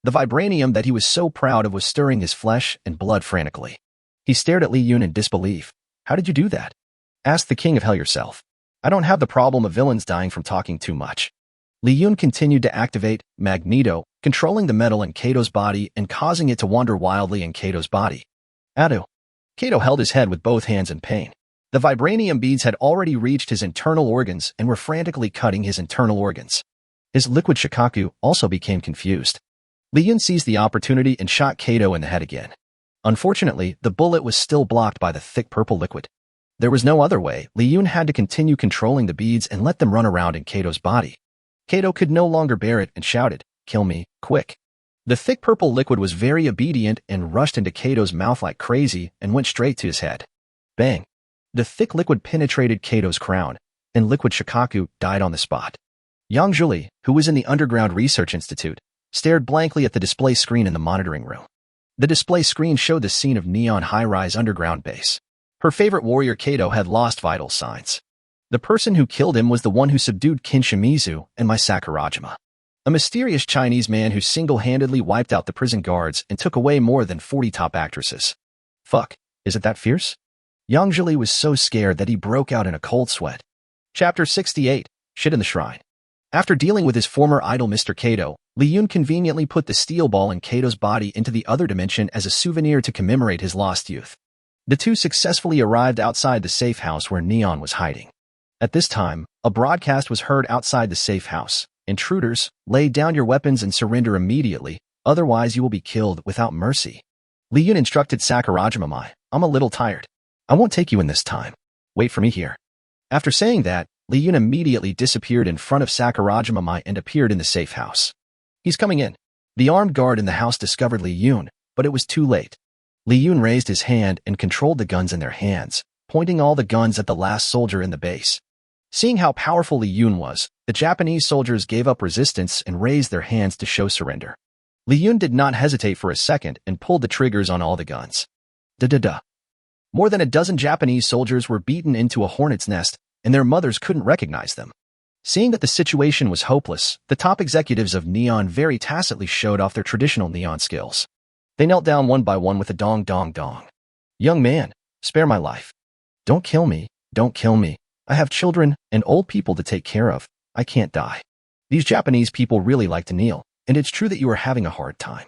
The vibranium that he was so proud of was stirring his flesh and blood frantically. He stared at Li Yun in disbelief. "How did you do that?" "Ask the king of hell yourself. I don't have the problem of villains dying from talking too much." Li Yun continued to activate Magneto, controlling the metal in Kato's body and causing it to wander wildly in Kato's body. "Adu." Kato held his head with both hands in pain. The vibranium beads had already reached his internal organs and were frantically cutting his internal organs. His liquid Shikaku also became confused. Li Yun seized the opportunity and shot Kato in the head again. Unfortunately, the bullet was still blocked by the thick purple liquid. There was no other way. Li Yun had to continue controlling the beads and let them run around in Kato's body. Kato could no longer bear it and shouted, "Kill me, quick." The thick purple liquid was very obedient and rushed into Kato's mouth like crazy and went straight to his head. Bang! The thick liquid penetrated Kato's crown, and liquid Shikaku died on the spot. Yang Zhuli, who was in the Underground Research Institute, stared blankly at the display screen in the monitoring room. The display screen showed the scene of neon high-rise underground base. Her favorite warrior Kato had lost vital signs. The person who killed him was the one who subdued Kin Shimizu and my Sakurajima, a mysterious Chinese man who single-handedly wiped out the prison guards and took away more than 40 top actresses. Fuck, is it that fierce? Yang Zhili was so scared that he broke out in a cold sweat. Chapter 68, Shit in the Shrine. After dealing with his former idol Mr. Kato, Li Yun conveniently put the steel ball in Kato's body into the other dimension as a souvenir to commemorate his lost youth. The two successfully arrived outside the safe house where Neon was hiding. At this time, a broadcast was heard outside the safe house. Intruders, lay down your weapons and surrender immediately, otherwise you will be killed without mercy. Li Yun instructed Sakurajima, I'm a little tired. I won't take you in this time. Wait for me here. After saying that, Li Yun immediately disappeared in front of Sakurajima and appeared in the safe house. He's coming in. The armed guard in the house discovered Li Yun, but it was too late. Li Yun raised his hand and controlled the guns in their hands, pointing all the guns at the last soldier in the base. Seeing how powerful Li Yun was, the Japanese soldiers gave up resistance and raised their hands to show surrender. Li Yun did not hesitate for a second and pulled the triggers on all the guns. Da-da-da. More than a dozen Japanese soldiers were beaten into a hornet's nest, and their mothers couldn't recognize them. Seeing that the situation was hopeless, the top executives of Neon very tacitly showed off their traditional Neon skills. They knelt down one by one with a dong dong dong. Young man, spare my life. Don't kill me, don't kill me. I have children and old people to take care of. I can't die. These Japanese people really like to kneel, and it's true that you are having a hard time.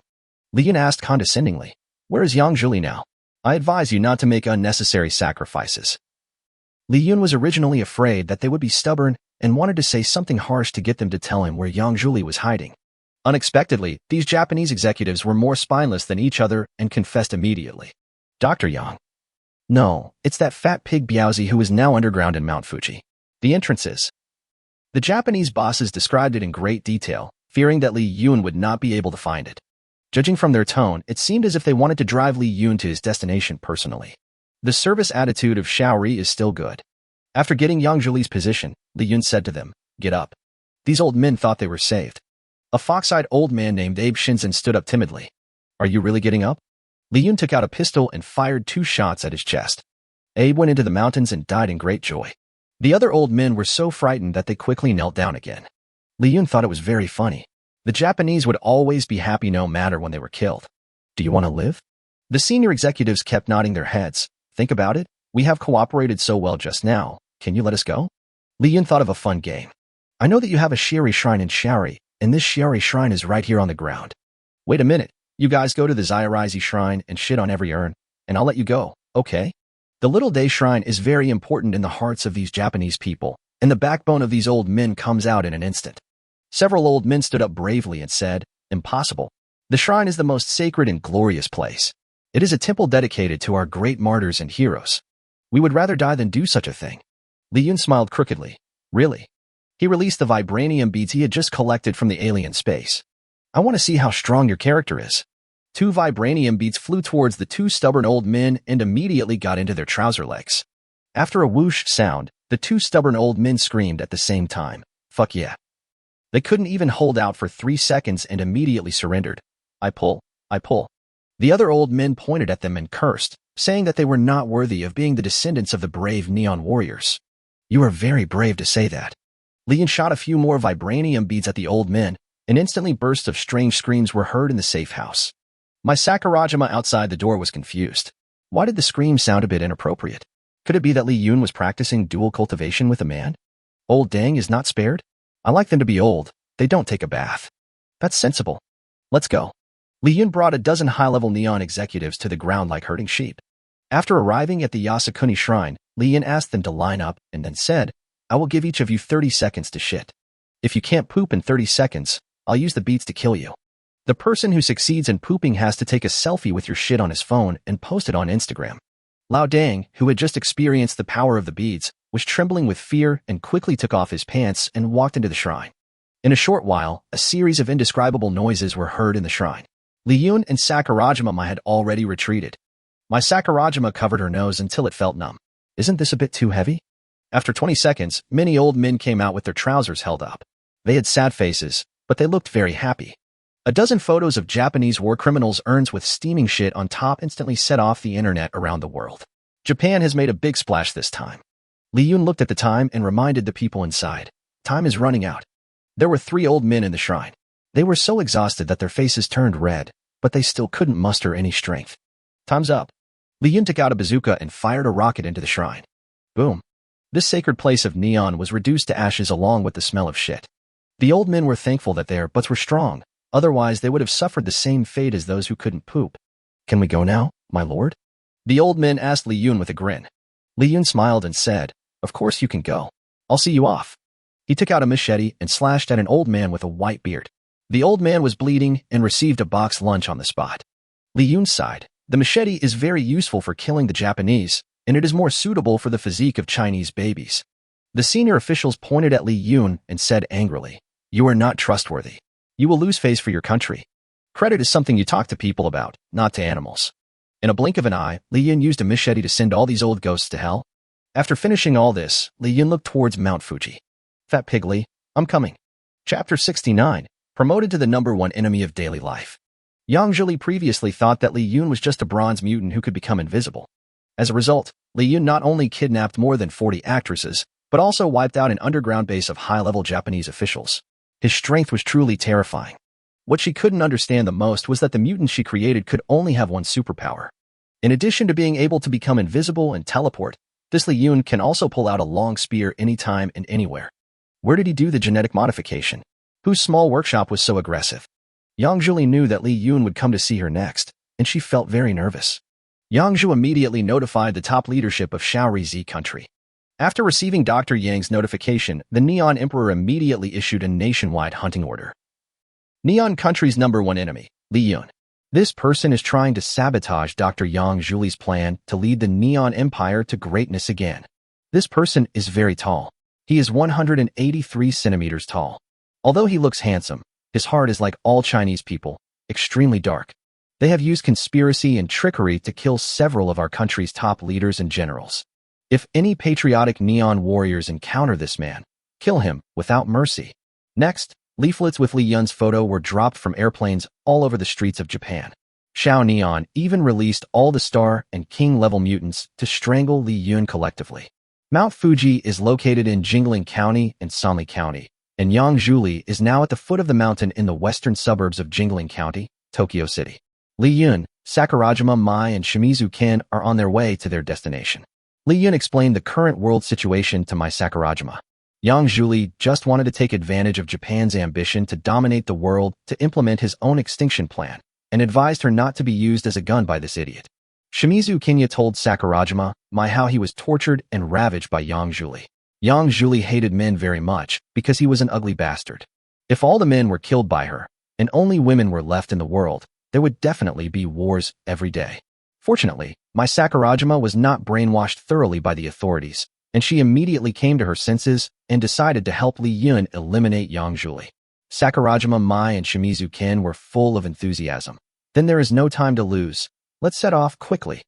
Li Yun asked condescendingly, where is Yang Zhuli now? I advise you not to make unnecessary sacrifices. Li Yun was originally afraid that they would be stubborn and wanted to say something harsh to get them to tell him where Yang Zhuli was hiding. Unexpectedly, these Japanese executives were more spineless than each other and confessed immediately. Dr. Yang. No, it's that fat pig Biaozi who is now underground in Mount Fuji. The entrances. The Japanese bosses described it in great detail, fearing that Li Yun would not be able to find it. Judging from their tone, it seemed as if they wanted to drive Li Yun to his destination personally. The service attitude of Shaori is still good. After getting Yang Zhuli's position, Li Yun said to them, get up. These old men thought they were saved. A fox-eyed old man named Abe Shinzen stood up timidly. Are you really getting up? Li Yun took out a pistol and fired 2 shots at his chest. Abe went into the mountains and died in great joy. The other old men were so frightened that they quickly knelt down again. Li Yun thought it was very funny. The Japanese would always be happy no matter when they were killed. Do you want to live? The senior executives kept nodding their heads. Think about it. We have cooperated so well just now. Can you let us go? Li Yun thought of a fun game. I know that you have a Shiori shrine in Shaori, and this Shiori shrine is right here on the ground. Wait a minute. You guys go to the Zairaizi shrine and shit on every urn, and I'll let you go, okay? The Little Day shrine is very important in the hearts of these Japanese people, and the backbone of these old men comes out in an instant. Several old men stood up bravely and said, impossible. The shrine is the most sacred and glorious place. It is a temple dedicated to our great martyrs and heroes. We would rather die than do such a thing. Li Yun smiled crookedly. Really? He released the vibranium beads he had just collected from the alien space. I want to see how strong your character is. 2 vibranium beads flew towards the 2 stubborn old men and immediately got into their trouser legs. After a whoosh sound, the 2 stubborn old men screamed at the same time. Fuck yeah. They couldn't even hold out for 3 seconds and immediately surrendered. I pull. The other old men pointed at them and cursed, saying that they were not worthy of being the descendants of the brave Neon warriors. You are very brave to say that. Li Yun shot a few more vibranium beads at the old men, and instantly bursts of strange screams were heard in the safe house. My Sakurajima outside the door was confused. Why did the scream sound a bit inappropriate? Could it be that Li Yun was practicing dual cultivation with a man? Old Dang is not spared? I like them to be old. They don't take a bath. That's sensible. Let's go. Li Yun brought a dozen high-level Neon executives to the ground like herding sheep. After arriving at the Yasukuni shrine, Li Yun asked them to line up and then said, I will give each of you 30 seconds to shit. If you can't poop in 30 seconds, I'll use the beats to kill you. The person who succeeds in pooping has to take a selfie with your shit on his phone and post it on Instagram. Lao Dang, who had just experienced the power of the beads, was trembling with fear and quickly took off his pants and walked into the shrine. In a short while, a series of indescribable noises were heard in the shrine. Li Yun and Sakurajima had already retreated. My Sakurajima covered her nose until it felt numb. Isn't this a bit too heavy? After 20 seconds, many old men came out with their trousers held up. They had sad faces, but they looked very happy. A dozen photos of Japanese war criminals' urns with steaming shit on top instantly set off the internet around the world. Japan has made a big splash this time. Li Yun looked at the time and reminded the people inside. Time is running out. There were 3 old men in the shrine. They were so exhausted that their faces turned red, but they still couldn't muster any strength. Time's up. Li Yun took out a bazooka and fired a rocket into the shrine. Boom. This sacred place of Neon was reduced to ashes along with the smell of shit. The old men were thankful that their butts were strong, otherwise they would have suffered the same fate as those who couldn't poop. Can we go now, my lord? The old men asked Li Yun with a grin. Li Yun smiled and said, of course you can go. I'll see you off. He took out a machete and slashed at an old man with a white beard. The old man was bleeding and received a box lunch on the spot. Li Yun sighed. The machete is very useful for killing the Japanese, and it is more suitable for the physique of Chinese babies. The senior officials pointed at Li Yun and said angrily, you are not trustworthy. You will lose face for your country. Credit is something you talk to people about, not to animals. In a blink of an eye, Li Yun used a machete to send all these old ghosts to hell. After finishing all this, Li Yun looked towards Mount Fuji. Fat Pigly, I'm coming. Chapter 69, promoted to the #1 enemy of daily life. Yang Zhili previously thought that Li Yun was just a bronze mutant who could become invisible. As a result, Li Yun not only kidnapped more than 40 actresses, but also wiped out an underground base of high-level Japanese officials. His strength was truly terrifying. What she couldn't understand the most was that the mutants she created could only have one superpower. In addition to being able to become invisible and teleport, this Li Yun can also pull out a long spear anytime and anywhere. Where did he do the genetic modification? Whose small workshop was so aggressive? Yang Zhili knew that Li Yun would come to see her next, and she felt very nervous. Yang Zhu immediately notified the top leadership of Shaori country. After receiving Dr. Yang's notification, the Neon Emperor immediately issued a nationwide hunting order. Neon country's #1 enemy, Li Yun. This person is trying to sabotage Dr. Yang Zhuli's plan to lead the Neon Empire to greatness again. This person is very tall. He is 183 centimeters tall. Although he looks handsome, his heart is like all Chinese people, extremely dark. They have used conspiracy and trickery to kill several of our country's top leaders and generals. If any patriotic neon warriors encounter this man, kill him without mercy. Next, leaflets with Li Yun's photo were dropped from airplanes all over the streets of Japan. Xiao Neon even released all the star and king-level mutants to strangle Li Yun collectively. Mount Fuji is located in Jingling County and Sanli County, and Yang Zhili is now at the foot of the mountain in the western suburbs of Jingling County, Tokyo City. Li Yun, Sakurajima Mai and Shimizu Ken are on their way to their destination. Li Yun explained the current world situation to Mai Sakurajima. Yang Zhili just wanted to take advantage of Japan's ambition to dominate the world to implement his own extinction plan, and advised her not to be used as a gun by this idiot. Shimizu Kenya told Sakurajima Mai how he was tortured and ravaged by Yang Zhili. Yang Zhili hated men very much because he was an ugly bastard. If all the men were killed by her, and only women were left in the world, there would definitely be wars every day. Fortunately, Mai Sakurajima was not brainwashed thoroughly by the authorities, and she immediately came to her senses and decided to help Li Yun eliminate Yang Zhili. Sakurajima Mai and Shimizu Ken were full of enthusiasm. Then there is no time to lose. Let's set off quickly.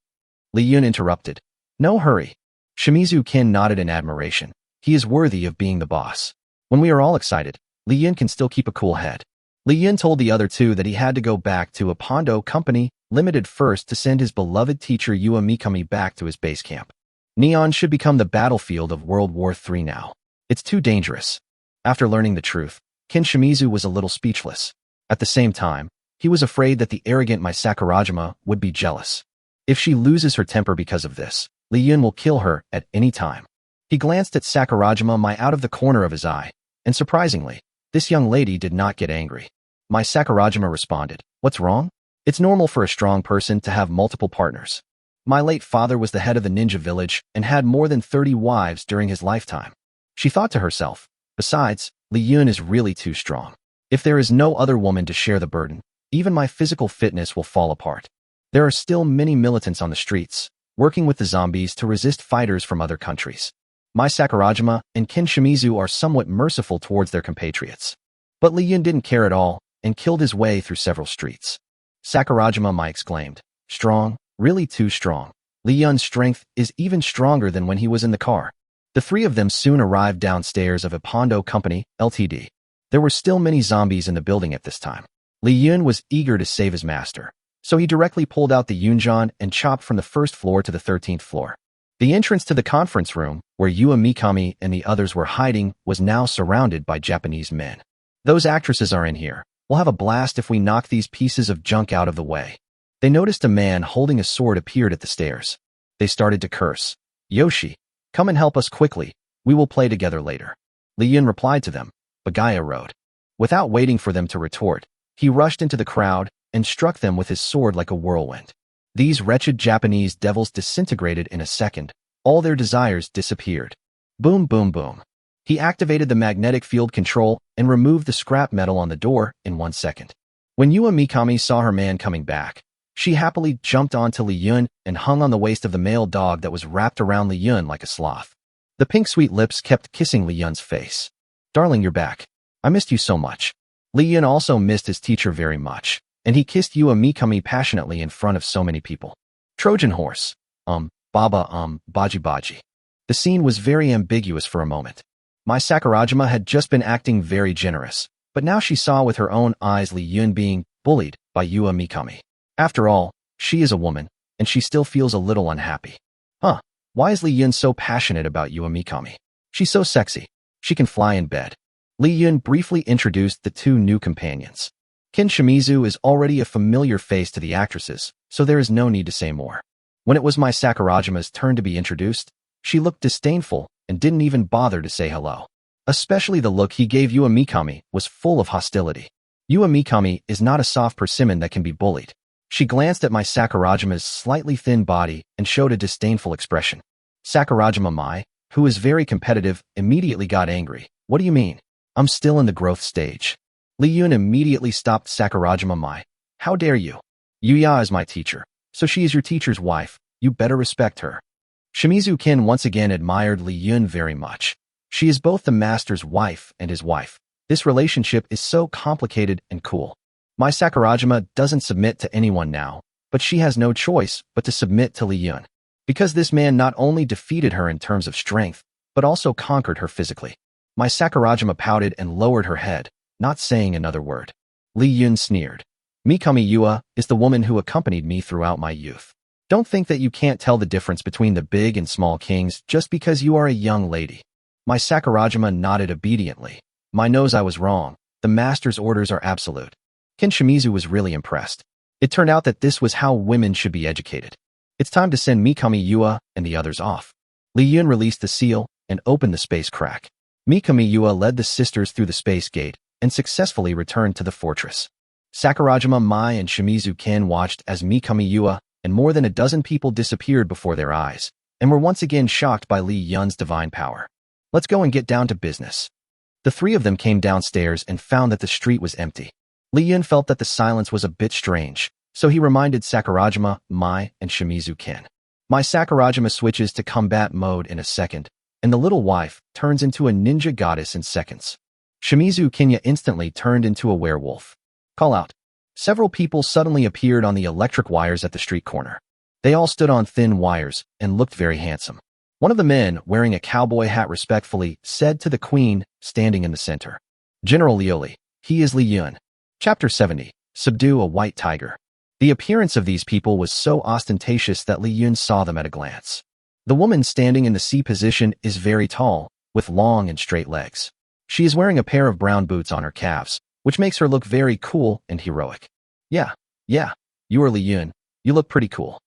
Li Yun interrupted. No hurry. Shimizu Ken nodded in admiration. He is worthy of being the boss. When we are all excited, Li Yun can still keep a cool head. Li Yun told the other two that he had to go back to a Pondo Company Limited first to send his beloved teacher Yua Mikami back to his base camp. Neon should become the battlefield of World War III now. It's too dangerous. After learning the truth, Ken Shimizu was a little speechless. At the same time, he was afraid that the arrogant Mai Sakurajima would be jealous. If she loses her temper because of this, Li Yun will kill her at any time. He glanced at Sakurajima Mai out of the corner of his eye, and surprisingly, this young lady did not get angry. Mai Sakurajima responded, "What's wrong? It's normal for a strong person to have multiple partners. My late father was the head of the ninja village and had more than 30 wives during his lifetime." She thought to herself, besides, Li Yun is really too strong. If there is no other woman to share the burden, even my physical fitness will fall apart. There are still many militants on the streets, working with the zombies to resist fighters from other countries. Mai Sakurajima and Ken Shimizu are somewhat merciful towards their compatriots. But Li Yun didn't care at all and killed his way through several streets. Sakurajima Mai exclaimed, "Strong, really too strong. Li Yun's strength is even stronger than when he was in the car." The three of them soon arrived downstairs of a Pondo Company, Ltd. There were still many zombies in the building at this time. Li Yun was eager to save his master, so he directly pulled out the Yunjan and chopped from the first floor to the 13th floor. The entrance to the conference room, where Yua Mikami and the others were hiding, was now surrounded by Japanese men. "Those actresses are in here. We'll have a blast if we knock these pieces of junk out of the way." They noticed a man holding a sword appeared at the stairs. They started to curse. "Yoshi, come and help us quickly. We will play together later." Li Yun replied to them, Bagaya wrote. Without waiting for them to retort, he rushed into the crowd and struck them with his sword like a whirlwind. These wretched Japanese devils disintegrated in a second. All their desires disappeared. Boom, boom, boom. He activated the magnetic field control and removed the scrap metal on the door in 1 second. When Yua Mikami saw her man coming back, she happily jumped onto Li Yun and hung on the waist of the male dog that was wrapped around Li Yun like a sloth. The pink sweet lips kept kissing Li Yun's face. Darling, you're back. I missed you so much. Li Yun also missed his teacher very much, and he kissed Yua Mikami passionately in front of so many people. Trojan horse. Baba, Baji Baji. The scene was very ambiguous for a moment. Mai Sakurajima had just been acting very generous, but now she saw with her own eyes Li Yun being bullied by Yua Mikami. After all, she is a woman, and she still feels a little unhappy. Why is Li Yun so passionate about Yua Mikami? She's so sexy. She can fly in bed. Li Yun briefly introduced the two new companions. Kin Shimizu is already a familiar face to the actresses, so there is no need to say more. When it was Mai Sakurajima's turn to be introduced, she looked disdainful and didn't even bother to say hello. Especially the look he gave Yua Mikami was full of hostility. Yua Mikami is not a soft persimmon that can be bullied. She glanced at Mai Sakurajima's slightly thin body and showed a disdainful expression. Sakurajima Mai, who is very competitive, immediately got angry. What do you mean? I'm still in the growth stage. Li Yun immediately stopped Sakurajima Mai. How dare you? Yuya is my teacher, so she is your teacher's wife. You better respect her. Shimizu Kin once again admired Li Yun very much. She is both the master's wife and his wife. This relationship is so complicated and cool. Mai Sakurajima doesn't submit to anyone now, but she has no choice but to submit to Li Yun. Because this man not only defeated her in terms of strength, but also conquered her physically. Mai Sakurajima pouted and lowered her head, not saying another word. Li Yun sneered. Mikami Yua is the woman who accompanied me throughout my youth. Don't think that you can't tell the difference between the big and small kings just because you are a young lady. Mai Sakurajima nodded obediently. I knows I was wrong. The master's orders are absolute. Ken Shimizu was really impressed. It turned out that this was how women should be educated. It's time to send Mikami Yua and the others off. Li Yun released the seal and opened the space crack. Mikami Yua led the sisters through the space gate and successfully returned to the fortress. Sakurajima Mai and Shimizu Ken watched as Mikami Yua and more than a dozen people disappeared before their eyes and were once again shocked by Li Yun's divine power. Let's go and get down to business. The three of them came downstairs and found that the street was empty. Li Yun felt that the silence was a bit strange, so he reminded Sakurajima, Mai, and Shimizu Ken. Mai Sakurajima switches to combat mode in a second, and the little wife turns into a ninja goddess in seconds. Shimizu Kenya instantly turned into a werewolf. Call out. Several people suddenly appeared on the electric wires at the street corner. They all stood on thin wires and looked very handsome. One of the men, wearing a cowboy hat respectfully, said to the queen, standing in the center. General Lioli, he is Li Yun. Chapter 70. Subdue a White Tiger. The appearance of these people was so ostentatious that Li Yun saw them at a glance. The woman standing in the C position is very tall, with long and straight legs. She is wearing a pair of brown boots on her calves, which makes her look very cool and heroic. Yeah, you are Li Yun. You look pretty cool.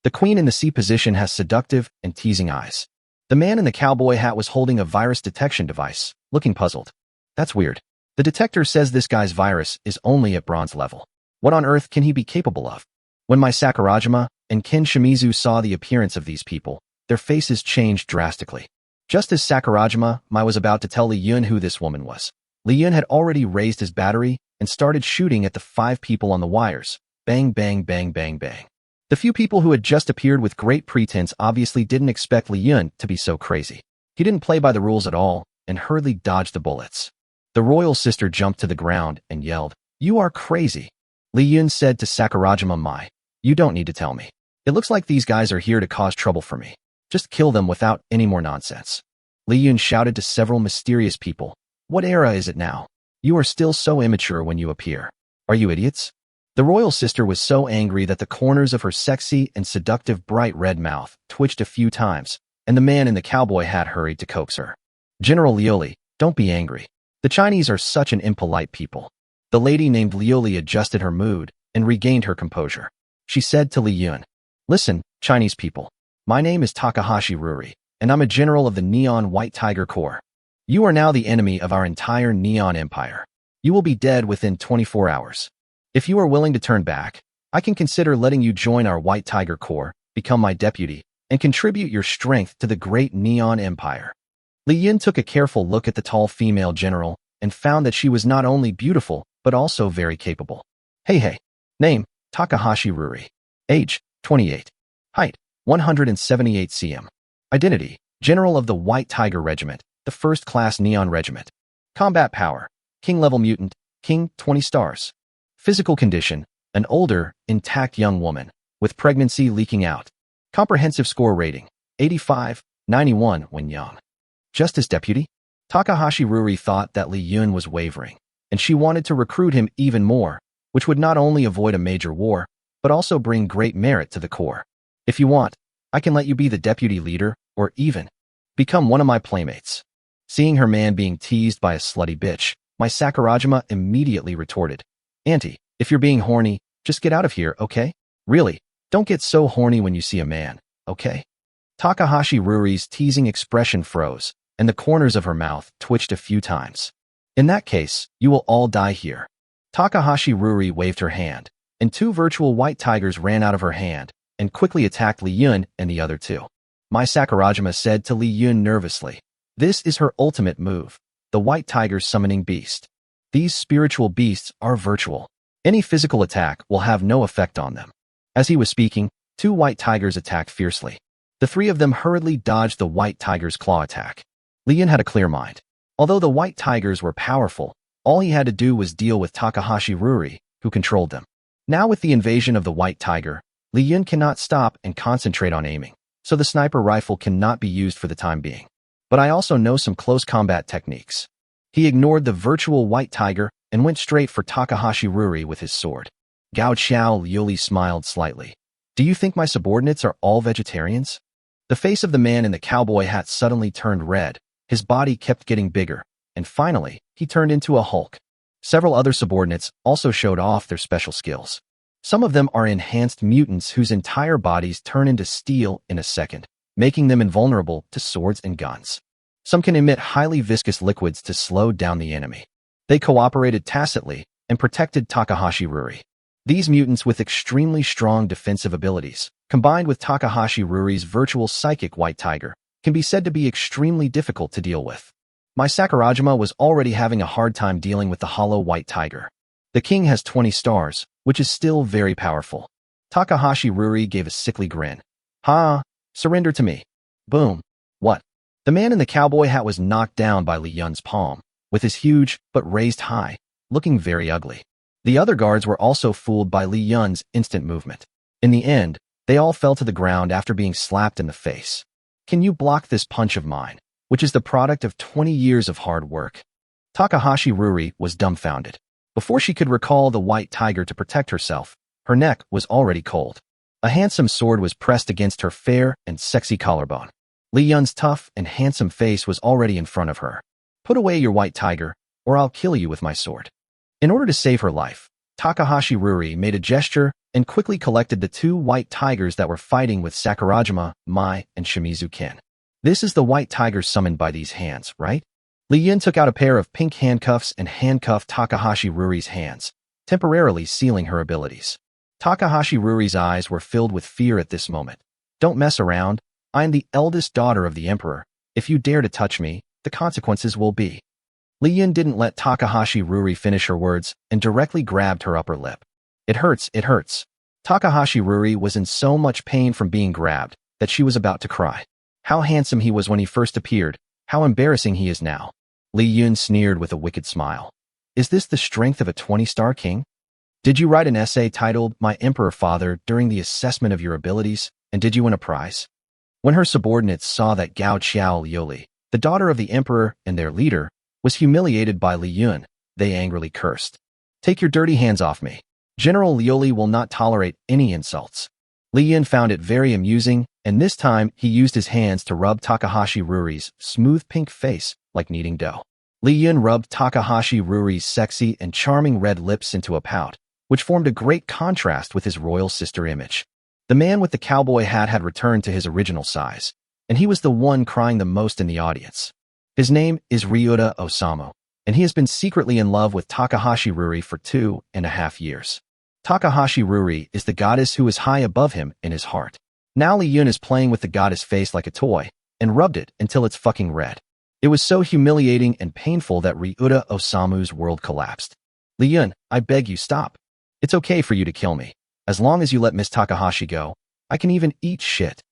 The queen in the C position has seductive and teasing eyes. The man in the cowboy hat was holding a virus detection device, looking puzzled. That's weird. The detector says this guy's virus is only at bronze level. What on earth can he be capable of? When Mai Sakurajima and Ken Shimizu saw the appearance of these people, their faces changed drastically. Just as Sakurajima, Mai was about to tell Li Yun who this woman was, Li Yun had already raised his battery and started shooting at the 5 people on the wires. Bang, bang, bang, bang, bang. The few people who had just appeared with great pretense obviously didn't expect Li Yun to be so crazy. He didn't play by the rules at all and hurriedly dodged the bullets. The royal sister jumped to the ground and yelled, "You are crazy." Li Yun said to Sakurajima Mai, "You don't need to tell me. It looks like these guys are here to cause trouble for me. Just kill them without any more nonsense." Li Yun shouted to several mysterious people, "What era is it now? You are still so immature when you appear. Are you idiots?" The royal sister was so angry that the corners of her sexy and seductive bright red mouth twitched a few times, and the man in the cowboy hat hurried to coax her. "General Lioli, don't be angry. The Chinese are such an impolite people." The lady named Lioli adjusted her mood and regained her composure. She said to Li Yun, "Listen, Chinese people. My name is Takahashi Ruri, and I'm a general of the Neon White Tiger Corps. You are now the enemy of our entire Neon Empire. You will be dead within 24 hours. If you are willing to turn back, I can consider letting you join our White Tiger Corps, become my deputy, and contribute your strength to the great Neon Empire. Li Yun took a careful look at the tall female general and found that she was not only beautiful, but also very capable. Hey. Name, Takahashi Ruri. Age, 28. Height, 178 cm. Identity, General of the White Tiger Regiment, the first-class Neon Regiment. Combat power, King-level mutant, King, 20 stars. Physical condition, an older, intact young woman, with pregnancy leaking out. Comprehensive score rating, 85, 91 when young. Justice Deputy? Takahashi Ruri thought that Li Yun was wavering, and she wanted to recruit him even more, which would not only avoid a major war, but also bring great merit to the Corps. If you want, I can let you be the deputy leader, or even become one of my playmates. Seeing her man being teased by a slutty bitch, my Sakurajima immediately retorted, Auntie, if you're being horny, just get out of here, okay? Really, don't get so horny when you see a man, okay? Takahashi Ruri's teasing expression froze, and the corners of her mouth twitched a few times. In that case, you will all die here. Takahashi Ruri waved her hand, and two virtual white tigers ran out of her hand and quickly attacked Li Yun and the other two. My Sakurajima said to Li Yun nervously, this is her ultimate move, the White Tiger Summoning Beast. These spiritual beasts are virtual. Any physical attack will have no effect on them. As he was speaking, two white tigers attacked fiercely. The three of them hurriedly dodged the white tiger's claw attack. Li Yun had a clear mind. Although the white tigers were powerful, all he had to do was deal with Takahashi Ruri, who controlled them. Now with the invasion of the white tiger, Li Yun cannot stop and concentrate on aiming, so the sniper rifle cannot be used for the time being. But I also know some close combat techniques. He ignored the virtual white tiger and went straight for Takahashi Ruri with his sword. Gao Xiao Liuli smiled slightly. Do you think my subordinates are all vegetarians? The face of the man in the cowboy hat suddenly turned red, his body kept getting bigger, and finally, he turned into a Hulk. Several other subordinates also showed off their special skills. Some of them are enhanced mutants whose entire bodies turn into steel in a second, making them invulnerable to swords and guns. Some can emit highly viscous liquids to slow down the enemy. They cooperated tacitly and protected Takahashi Ruri. These mutants with extremely strong defensive abilities, combined with Takahashi Ruri's virtual psychic white tiger, can be said to be extremely difficult to deal with. My Sakurajima was already having a hard time dealing with the hollow white tiger. The king has 20 stars, which is still very powerful. Takahashi Ruri gave a sickly grin. Ha! Surrender to me. Boom. What? The man in the cowboy hat was knocked down by Li Yun's palm, with his huge, but raised high, looking very ugly. The other guards were also fooled by Li Yun's instant movement. In the end, they all fell to the ground after being slapped in the face. Can you block this punch of mine, which is the product of 20 years of hard work? Takahashi Ruri was dumbfounded. Before she could recall the white tiger to protect herself, her neck was already cold. A handsome sword was pressed against her fair and sexy collarbone. Li Yun's tough and handsome face was already in front of her. Put away your white tiger, or I'll kill you with my sword. In order to save her life, Takahashi Ruri made a gesture and quickly collected the two white tigers that were fighting with Sakurajima, Mai, and Shimizu Ken. This is the white tiger summoned by these hands, right? Li Yun took out a pair of pink handcuffs and handcuffed Takahashi Ruri's hands, temporarily sealing her abilities. Takahashi Ruri's eyes were filled with fear at this moment. Don't mess around. I'm the eldest daughter of the emperor. If you dare to touch me, the consequences will be. Li Yun didn't let Takahashi Ruri finish her words and directly grabbed her upper lip. It hurts, it hurts. Takahashi Ruri was in so much pain from being grabbed that she was about to cry. How handsome he was when he first appeared, how embarrassing he is now. Li Yun sneered with a wicked smile. Is this the strength of a 20-star king? Did you write an essay titled My Emperor Father during the assessment of your abilities, and did you win a prize? When her subordinates saw that Gao Xiao Liuli, the daughter of the emperor and their leader, was humiliated by Li Yun, they angrily cursed. Take your dirty hands off me. General Liuli will not tolerate any insults. Li Yun found it very amusing, and this time he used his hands to rub Takahashi Ruri's smooth pink face like kneading dough. Li Yun rubbed Takahashi Ruri's sexy and charming red lips into a pout, which formed a great contrast with his royal sister image. The man with the cowboy hat had returned to his original size, and he was the one crying the most in the audience. His name is Ryuta Osamu, and he has been secretly in love with Takahashi Ruri for 2.5 years. Takahashi Ruri is the goddess who is high above him in his heart. Now Li Yun is playing with the goddess' face like a toy, and rubbed it until it's fucking red. It was so humiliating and painful that Ryuta Osamu's world collapsed. Li Yun, I beg you stop. It's okay for you to kill me. As long as you let Miss Takahashi go, I can even eat shit.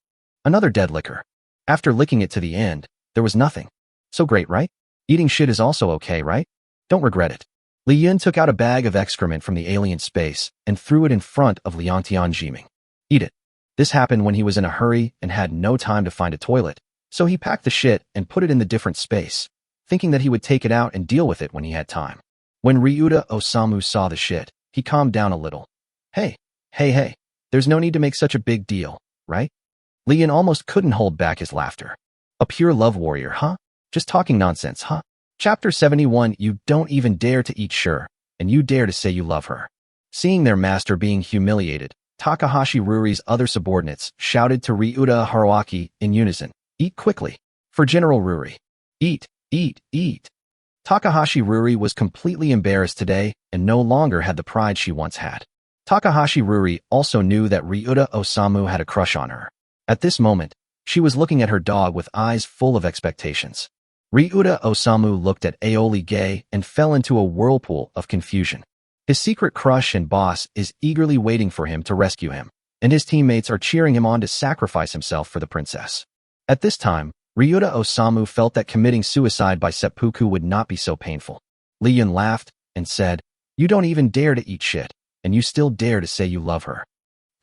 Another dead liquor. After licking it to the end, there was nothing. So great, right? Eating shit is also okay, right? Don't regret it. Li Yun took out a bag of excrement from the alien space and threw it in front of Liang Tianjiming. Eat it. This happened when he was in a hurry and had no time to find a toilet, so he packed the shit and put it in the different space, thinking that he would take it out and deal with it when he had time. When Ryuta Osamu saw the shit, he calmed down a little. Hey, there's no need to make such a big deal, right? Li Yun almost couldn't hold back his laughter. A pure love warrior, huh? Just talking nonsense, huh? Chapter 71. You don't even dare to eat sure, and you dare to say you love her. Seeing their master being humiliated, Takahashi Ruri's other subordinates shouted to Ryuta Haruaki in unison, "Eat quickly! For General Ruri! Eat, eat, eat!" Takahashi Ruri was completely embarrassed today and no longer had the pride she once had. Takahashi Ruri also knew that Ryuta Osamu had a crush on her. At this moment, she was looking at her dog with eyes full of expectations. Ryuta Osamu looked at Aoli Gay and fell into a whirlpool of confusion. His secret crush and boss is eagerly waiting for him to rescue him, and his teammates are cheering him on to sacrifice himself for the princess. At this time, Ryuta Osamu felt that committing suicide by seppuku would not be so painful. Li Yun laughed and said, "You don't even dare to eat shit, and you still dare to say you love her.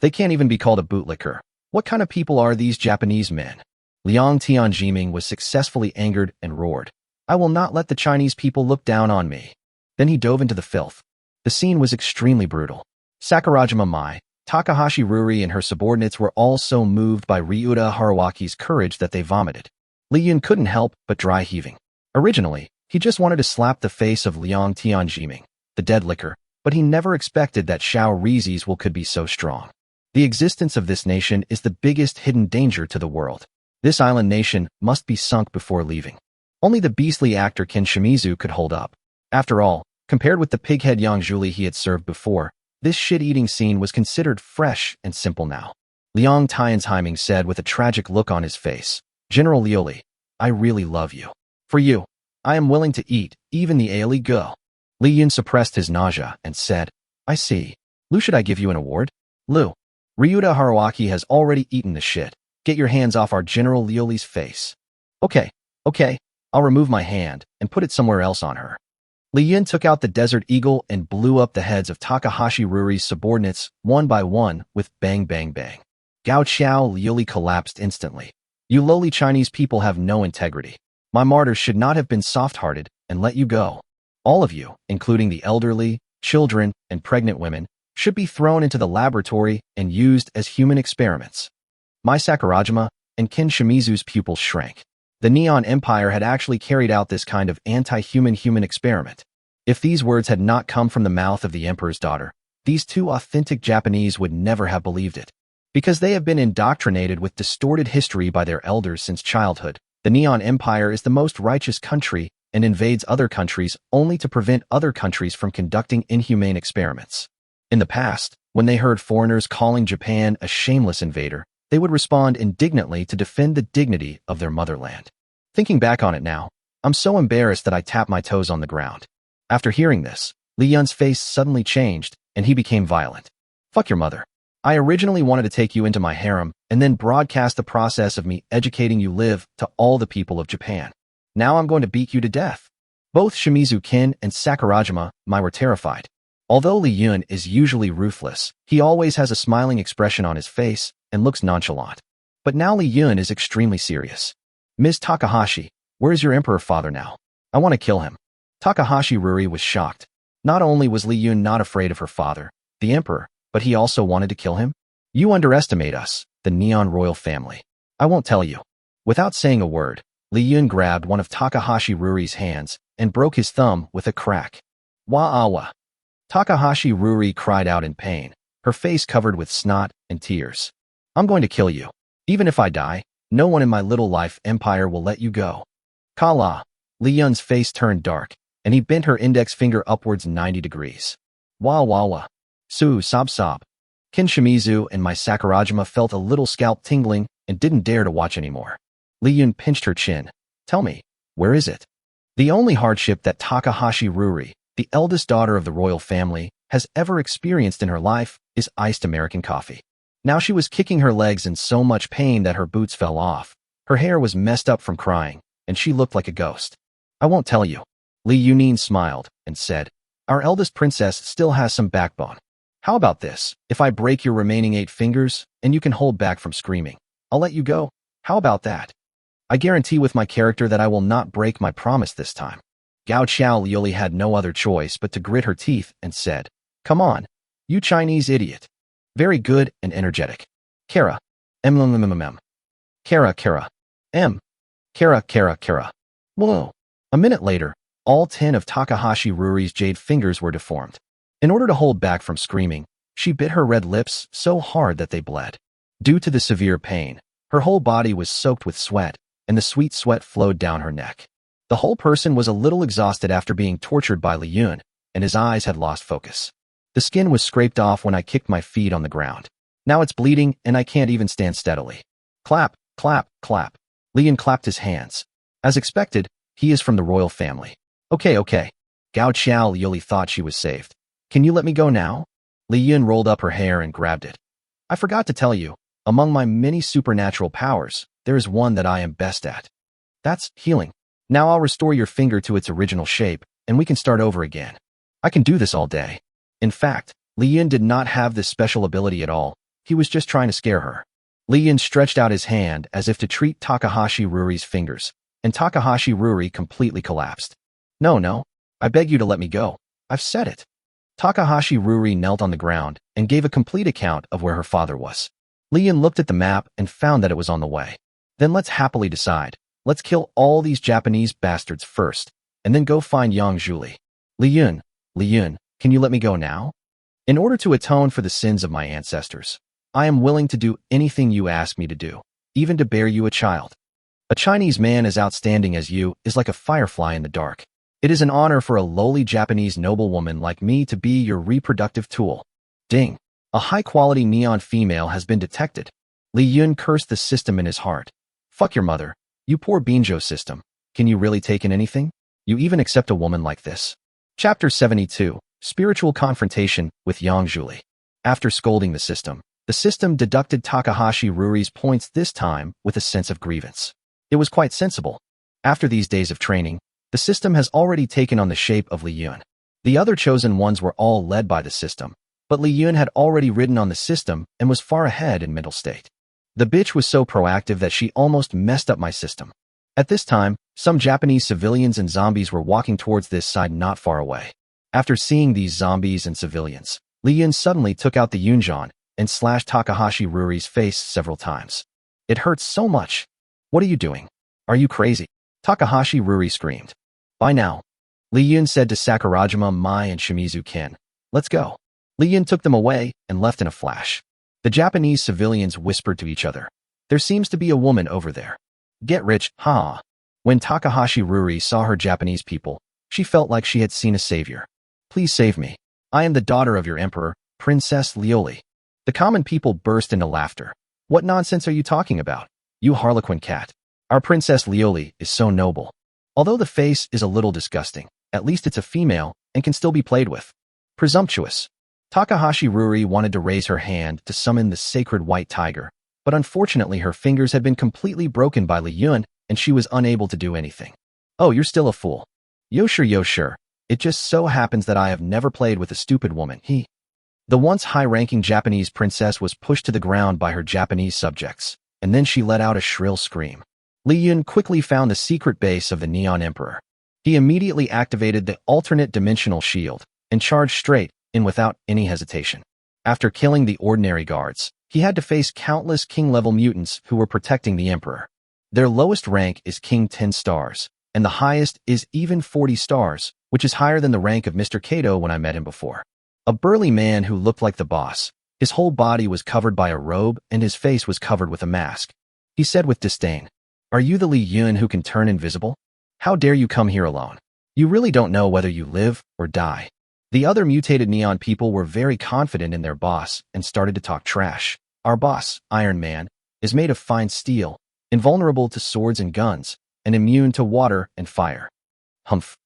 They can't even be called a bootlicker. What kind of people are these Japanese men?" Liang Tianjiming was successfully angered and roared, "I will not let the Chinese people look down on me." Then he dove into the filth. The scene was extremely brutal. Sakurajima Mai, Takahashi Ruri and her subordinates were all so moved by Ryuta Haruaki's courage that they vomited. Li Yun couldn't help but dry heaving. Originally, he just wanted to slap the face of Liang Tianjiming, the dead liquor, but he never expected that Xiao Rizi's will could be so strong. The existence of this nation is the biggest hidden danger to the world. This island nation must be sunk before leaving. Only the beastly actor Ken Shimizu could hold up. After all, compared with the pighead Yang Zhuli he had served before, this shit-eating scene was considered fresh and simple now. Liang Tianjiming said with a tragic look on his face, "General Lioli, I really love you. For you, I am willing to eat even the Aoli Go." Li Yun suppressed his nausea and said, "I see. Lu, should I give you an award? Lu, Ryuta Haruaki has already eaten the shit. Get your hands off our General Lioli's face." Okay, I'll remove my hand and put it somewhere else on her." Li Yun took out the Desert Eagle and blew up the heads of Takahashi Ruri's subordinates one by one with bang bang bang. Gao Xiao Lioli collapsed instantly. "You lowly Chinese people have no integrity. My martyrs should not have been soft-hearted and let you go. All of you, including the elderly, children, and pregnant women, should be thrown into the laboratory and used as human experiments." Mai Sakurajima and Ken Shimizu's pupils shrank. The Neon Empire had actually carried out this kind of anti-human experiment. If these words had not come from the mouth of the emperor's daughter, these two authentic Japanese would never have believed it. Because they have been indoctrinated with distorted history by their elders since childhood, the Neon Empire is the most righteous country and invades other countries only to prevent other countries from conducting inhumane experiments. In the past, when they heard foreigners calling Japan a shameless invader, they would respond indignantly to defend the dignity of their motherland. Thinking back on it now, I'm so embarrassed that I tap my toes on the ground. After hearing this, Li Yun's face suddenly changed, and he became violent. "Fuck your mother. I originally wanted to take you into my harem and then broadcast the process of me educating you live to all the people of Japan. Now I'm going to beat you to death." Both Shimizu Ken and Sakurajima Mai were terrified. Although Li Yun is usually ruthless, he always has a smiling expression on his face and looks nonchalant. But now Li Yun is extremely serious. "Ms. Takahashi, where is your emperor father now? I want to kill him." Takahashi Ruri was shocked. Not only was Li Yun not afraid of her father, the emperor, but he also wanted to kill him? "You underestimate us, the Neon royal family. I won't tell you." Without saying a word, Li Yun grabbed one of Takahashi Ruri's hands and broke his thumb with a crack. "Wah-ah-wah." Takahashi Ruri cried out in pain, her face covered with snot and tears. "I'm going to kill you. Even if I die, no one in my little life empire will let you go." "Kala, Li Yun's face turned dark, and he bent her index finger upwards 90 degrees. Wah wah wah. Su sob sob. Kin Shimizu and my Sakurajima felt a little scalp tingling and didn't dare to watch anymore. Li Yun pinched her chin. Tell me, where is it? The only hardship that Takahashi Ruri, the eldest daughter of the royal family, has ever experienced in her life is iced American coffee. Now she was kicking her legs in so much pain that her boots fell off. Her hair was messed up from crying, and she looked like a ghost. I won't tell you. Li Yunin smiled and said, our eldest princess still has some backbone. How about this? If I break your remaining 8 fingers, and you can hold back from screaming, I'll let you go. How about that? I guarantee with my character that I will not break my promise this time. Gao Xiao Lioli had no other choice but to grit her teeth and said, come on, you Chinese idiot. Very good and energetic. Kara. Kara Kara. Kara Kara Kara. Whoa. A minute later, all 10 of Takahashi Ruri's jade fingers were deformed. In order to hold back from screaming, she bit her red lips so hard that they bled. Due to the severe pain, her whole body was soaked with sweat, and the sweet sweat flowed down her neck. The whole person was a little exhausted after being tortured by Li Yun, and his eyes had lost focus. The skin was scraped off when I kicked my feet on the ground. Now it's bleeding, and I can't even stand steadily. Clap, clap, clap. Li Yun clapped his hands. As expected, he is from the royal family. Okay. Gao Xiao Lioli thought she was saved. Can you let me go now? Li Yun rolled up her hair and grabbed it. I forgot to tell you, among my many supernatural powers, there is one that I am best at. That's healing. Now I'll restore your finger to its original shape, and we can start over again. I can do this all day. In fact, Li Yun did not have this special ability at all. He was just trying to scare her. Li Yun stretched out his hand as if to treat Takahashi Ruri's fingers, and Takahashi Ruri completely collapsed. No, I beg you to let me go. I've said it. Takahashi Ruri knelt on the ground and gave a complete account of where her father was. Li Yun looked at the map and found that it was on the way. Then let's happily decide. Let's kill all these Japanese bastards first, and then go find Yang Zhuli. Li Yun, can you let me go now? In order to atone for the sins of my ancestors, I am willing to do anything you ask me to do, even to bear you a child. A Chinese man as outstanding as you is like a firefly in the dark. It is an honor for a lowly Japanese noblewoman like me to be your reproductive tool. Ding. A high-quality neon female has been detected. Li Yun cursed the system in his heart. Fuck your mother. You poor Binjo system. Can you really take in anything? You even accept a woman like this? Chapter 72. Spiritual Confrontation with Yang Zhuli. After scolding the system deducted Takahashi Ruri's points this time with a sense of grievance. It was quite sensible. After these days of training, the system has already taken on the shape of Li Yun. The other chosen ones were all led by the system, but Li Yun had already ridden on the system and was far ahead in mental state. The bitch was so proactive that she almost messed up my system. At this time, some Japanese civilians and zombies were walking towards this side not far away. After seeing these zombies and civilians, Li Yun suddenly took out the Yunjan and slashed Takahashi Ruri's face several times. It hurts so much. What are you doing? Are you crazy? Takahashi Ruri screamed. By now. Li Yun said to Sakurajima, Mai, and Shimizu Ken. Let's go. Li Yun took them away and left in a flash. The Japanese civilians whispered to each other. There seems to be a woman over there. Get rich, ha. When Takahashi Ruri saw her Japanese people, she felt like she had seen a savior. Please save me. I am the daughter of your emperor, Princess Lioli. The common people burst into laughter. What nonsense are you talking about? You harlequin cat. Our Princess Lioli is so noble. Although the face is a little disgusting, at least it's a female and can still be played with. Presumptuous. Takahashi Ruri wanted to raise her hand to summon the sacred white tiger, but unfortunately her fingers had been completely broken by Li Yun and she was unable to do anything. Oh, you're still a fool. Yo sure. It just so happens that I have never played with a stupid woman. The once high-ranking Japanese princess was pushed to the ground by her Japanese subjects, and then she let out a shrill scream. Li Yun quickly found the secret base of the Neon Emperor. He immediately activated the alternate dimensional shield and charged straight in without any hesitation. After killing the ordinary guards, he had to face countless king-level mutants who were protecting the Emperor. Their lowest rank is King 10 stars, and the highest is even 40 stars, which is higher than the rank of Mr. Kato when I met him before. A burly man who looked like the boss. His whole body was covered by a robe and his face was covered with a mask. He said with disdain, Are you the Li Yun who can turn invisible? How dare you come here alone? You really don't know whether you live or die. The other mutated neon people were very confident in their boss and started to talk trash. Our boss, Iron Man, is made of fine steel, invulnerable to swords and guns, and immune to water and fire. Humph.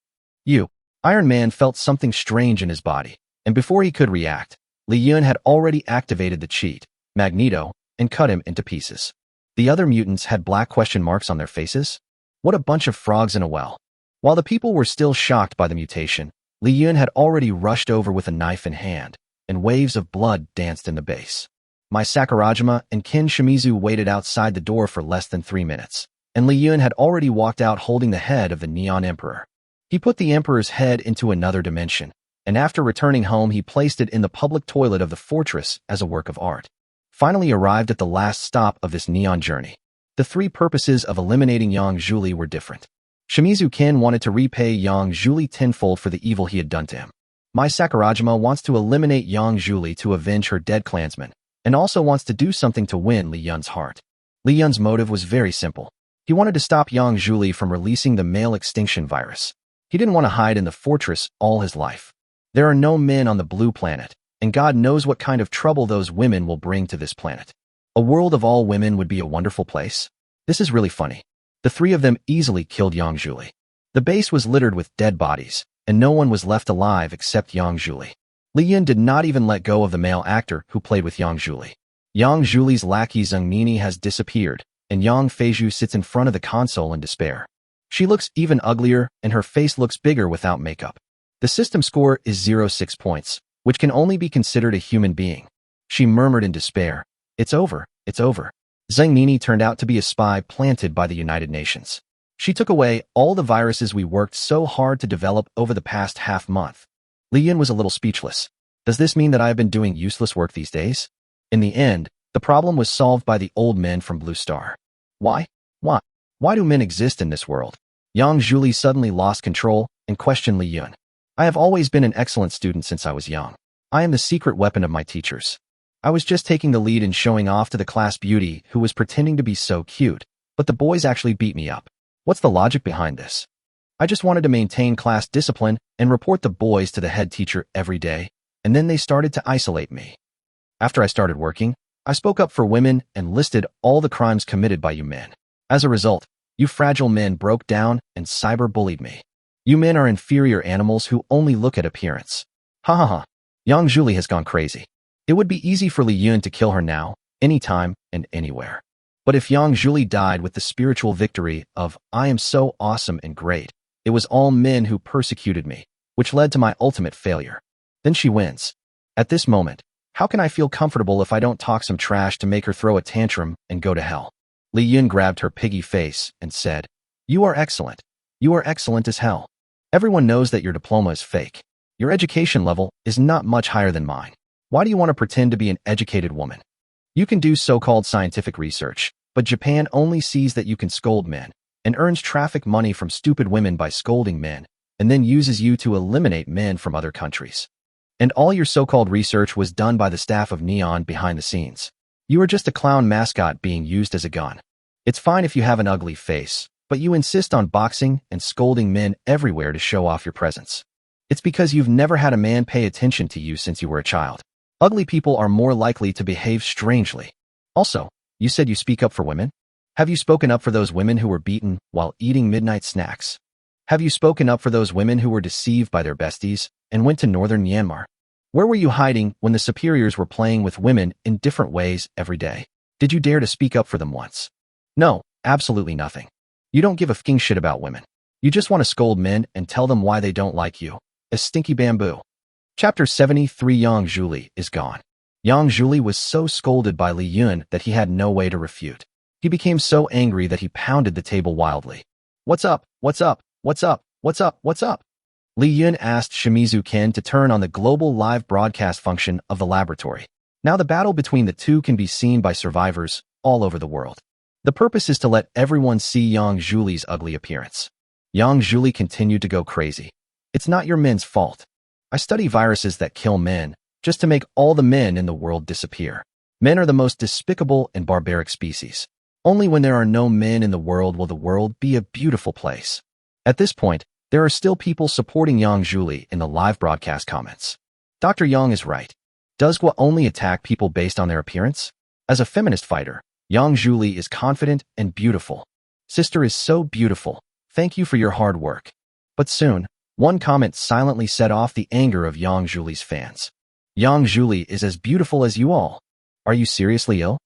You. Iron Man felt something strange in his body, and before he could react, Li Yun had already activated the cheat, Magneto, and cut him into pieces. The other mutants had black question marks on their faces. What a bunch of frogs in a well. While the people were still shocked by the mutation, Li Yun had already rushed over with a knife in hand, and waves of blood danced in the base. My Sakurajima and Kin Shimizu waited outside the door for less than 3 minutes, and Li Yun had already walked out holding the head of the Neon Emperor. He put the Emperor's head into another dimension, and after returning home he placed it in the public toilet of the fortress as a work of art. Finally arrived at the last stop of this neon journey. The 3 purposes of eliminating Yang Zhuli were different. Shimizu Kin wanted to repay Yang Zhuli tenfold for the evil he had done to him. Mai Sakurajima wants to eliminate Yang Zhuli to avenge her dead clansmen, and also wants to do something to win Li Yun's heart. Li Yun's motive was very simple. He wanted to stop Yang Zhuli from releasing the male extinction virus. He didn't want to hide in the fortress all his life. There are no men on the blue planet, and God knows what kind of trouble those women will bring to this planet. A world of all women would be a wonderful place. This is really funny. The 3 of them easily killed Yang Zhuli. The base was littered with dead bodies, and no one was left alive except Yang Zhuli. Li Yun did not even let go of the male actor who played with Yang Zhuli. Yang Zhuli's lackey Zheng Nini has disappeared, and Yang Feizhu sits in front of the console in despair. She looks even uglier, and her face looks bigger without makeup. The system score is 0.6 points, which can only be considered a human being. She murmured in despair, "It's over, it's over." Zheng Nini turned out to be a spy planted by the United Nations. She took away all the viruses we worked so hard to develop over the past half-month. Li Yun was a little speechless. Does this mean that I have been doing useless work these days? In the end, the problem was solved by the old men from Blue Star. Why? Why do men exist in this world? Yang Zhuli suddenly lost control and questioned Li Yun. I have always been an excellent student since I was young. I am the secret weapon of my teachers. I was just taking the lead in showing off to the class beauty who was pretending to be so cute, but the boys actually beat me up. What's the logic behind this? I just wanted to maintain class discipline and report the boys to the head teacher every day, and then they started to isolate me. After I started working, I spoke up for women and listed all the crimes committed by you men. As a result, you fragile men broke down and cyber-bullied me. You men are inferior animals who only look at appearance. Ha ha ha. Yang Zhuli has gone crazy. It would be easy for Li Yun to kill her now, anytime and anywhere. But if Yang Zhuli died with the spiritual victory of, I am so awesome and great, it was all men who persecuted me, which led to my ultimate failure. Then she wins. At this moment, how can I feel comfortable if I don't talk some trash to make her throw a tantrum and go to hell? Li Yun grabbed her piggy face and said, You are excellent. You are excellent as hell. Everyone knows that your diploma is fake. Your education level is not much higher than mine. Why do you want to pretend to be an educated woman? You can do so-called scientific research, but Japan only sees that you can scold men and earns traffic money from stupid women by scolding men, and then uses you to eliminate men from other countries. And all your so-called research was done by the staff of Neon behind the scenes. You are just a clown mascot being used as a gun. It's fine if you have an ugly face, but you insist on boxing and scolding men everywhere to show off your presence. It's because you've never had a man pay attention to you since you were a child. Ugly people are more likely to behave strangely. Also, you said you speak up for women? Have you spoken up for those women who were beaten while eating midnight snacks? Have you spoken up for those women who were deceived by their besties and went to northern Myanmar? Where were you hiding when the superiors were playing with women in different ways every day? Did you dare to speak up for them once? No, absolutely nothing. You don't give a f***ing shit about women. You just want to scold men and tell them why they don't like you. A stinky bamboo. Chapter 73 Yang Zhuli is gone. Yang Zhuli was so scolded by Li Yun that he had no way to refute. He became so angry that he pounded the table wildly. What's up? What's up? What's up? What's up? What's up? Li Yun asked Shimizu Ken to turn on the global live broadcast function of the laboratory. Now the battle between the two can be seen by survivors all over the world. The purpose is to let everyone see Yang Zhuli's ugly appearance. Yang Zhuli continued to go crazy. It's not your men's fault. I study viruses that kill men, just to make all the men in the world disappear. Men are the most despicable and barbaric species. Only when there are no men in the world will the world be a beautiful place. At this point, there are still people supporting Yang Zhuli in the live broadcast comments. Dr. Yang is right. Does Gua only attack people based on their appearance? As a feminist fighter, Yang Zhuli is confident and beautiful. Sister is so beautiful. Thank you for your hard work. But soon, one comment silently set off the anger of Yang Zhuli's fans. Yang Zhuli is as beautiful as you all. Are you seriously ill?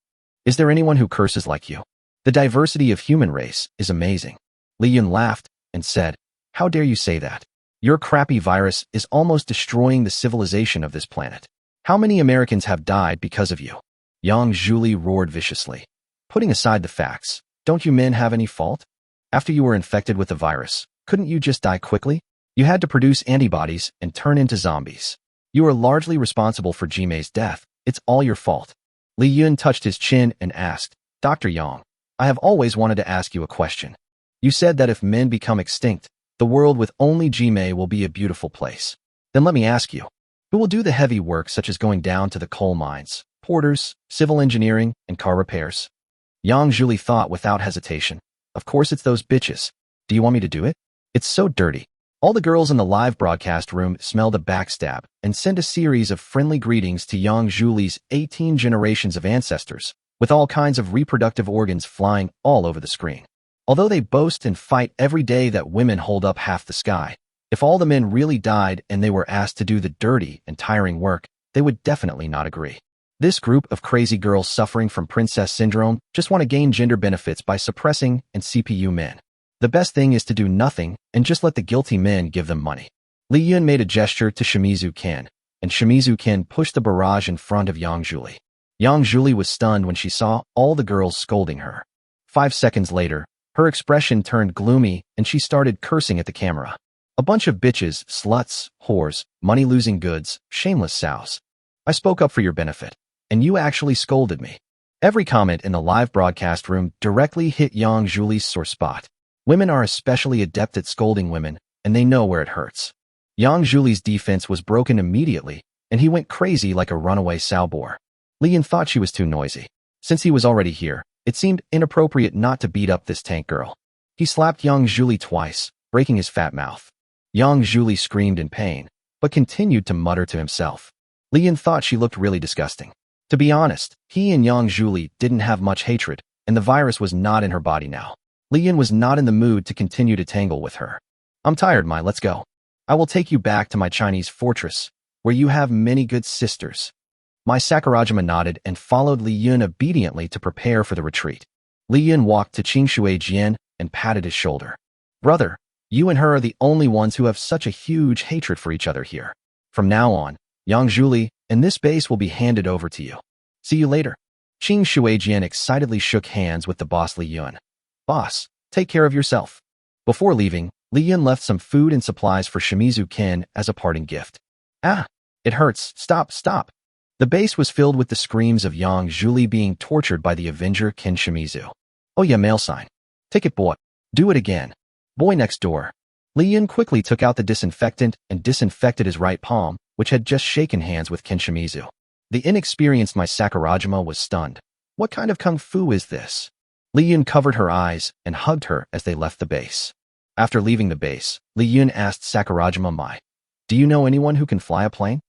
Is there anyone who curses like you? The diversity of human race is amazing. Li Yun laughed and said, how dare you say that? Your crappy virus is almost destroying the civilization of this planet. How many Americans have died because of you? Yang Zhuli roared viciously. Putting aside the facts, don't you men have any fault? After you were infected with the virus, couldn't you just die quickly? You had to produce antibodies and turn into zombies. You are largely responsible for Jimei's death. It's all your fault. Li Yun touched his chin and asked, Dr. Yang, I have always wanted to ask you a question. You said that if men become extinct, the world with only Jimei will be a beautiful place. Then let me ask you, who will do the heavy work such as going down to the coal mines, porters, civil engineering, and car repairs? Yang Zhuli thought without hesitation. Of course it's those bitches. Do you want me to do it? It's so dirty. All the girls in the live broadcast room smelled a backstab and sent a series of friendly greetings to Yang Zhuli's 18 generations of ancestors, with all kinds of reproductive organs flying all over the screen. Although they boast and fight every day that women hold up half the sky, if all the men really died and they were asked to do the dirty and tiring work, they would definitely not agree. This group of crazy girls suffering from princess syndrome just want to gain gender benefits by suppressing and CPU men. The best thing is to do nothing and just let the guilty men give them money. Li Yun made a gesture to Shimizu Ken, and Shimizu Ken pushed the barrage in front of Yang Zhuli. Yang Zhuli was stunned when she saw all the girls scolding her. 5 seconds later, her expression turned gloomy and she started cursing at the camera. A bunch of bitches, sluts, whores, money-losing goods, shameless sows. I spoke up for your benefit, and you actually scolded me. Every comment in the live broadcast room directly hit Yang Zhuli's sore spot. Women are especially adept at scolding women, and they know where it hurts. Yang Zhuli's defense was broken immediately, and he went crazy like a runaway sow boar. Li Yun thought she was too noisy. Since he was already here, it seemed inappropriate not to beat up this tank girl. He slapped Yang Zhuli twice, breaking his fat mouth. Yang Zhuli screamed in pain, but continued to mutter to himself. Li Yun thought she looked really disgusting. To be honest, he and Yang Zhuli didn't have much hatred, and the virus was not in her body now. Li Yun was not in the mood to continue to tangle with her. I'm tired, let's go. I will take you back to my Chinese fortress, where you have many good sisters. Mai Sakurajima nodded and followed Li Yun obediently to prepare for the retreat. Li Yun walked to Qing Shui Jian and patted his shoulder. Brother, you and her are the only ones who have such a huge hatred for each other here. From now on, Yang Zhuli and this base will be handed over to you. See you later. Qing Shui Jian excitedly shook hands with the boss Li Yun. Boss, take care of yourself. Before leaving, Li Yun left some food and supplies for Shimizu Ken as a parting gift. Ah, it hurts. Stop. The base was filled with the screams of Yang Zhuli being tortured by the Avenger Ken Shimizu. Oh yeah, mail sign. Take it, boy. Do it again. Boy next door. Li Yun quickly took out the disinfectant and disinfected his right palm, which had just shaken hands with Ken Shimizu. The inexperienced Mai Sakurajima was stunned. What kind of kung fu is this? Li Yun covered her eyes and hugged her as they left the base. After leaving the base, Li Yun asked Sakurajima Mai, do you know anyone who can fly a plane?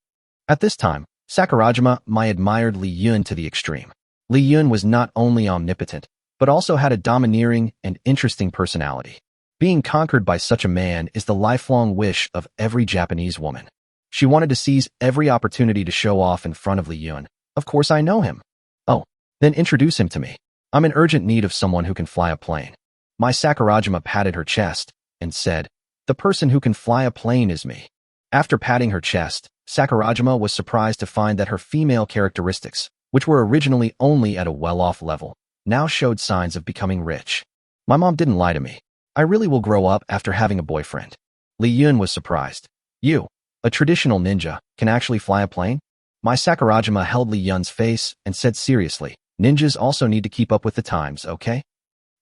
At this time, Sakurajima Mai admired Li Yun to the extreme. Li Yun was not only omnipotent, but also had a domineering and interesting personality. Being conquered by such a man is the lifelong wish of every Japanese woman. She wanted to seize every opportunity to show off in front of Li Yun. Of course I know him. Oh, then introduce him to me. I'm in urgent need of someone who can fly a plane. Mai Sakurajima patted her chest and said, the person who can fly a plane is me. After patting her chest, Sakurajima was surprised to find that her female characteristics, which were originally only at a well-off level, now showed signs of becoming rich. My mom didn't lie to me. I really will grow up after having a boyfriend. Li Yun was surprised. You, a traditional ninja, can actually fly a plane? Mai Sakurajima held Li Yun's face and said seriously, ninjas also need to keep up with the times, okay?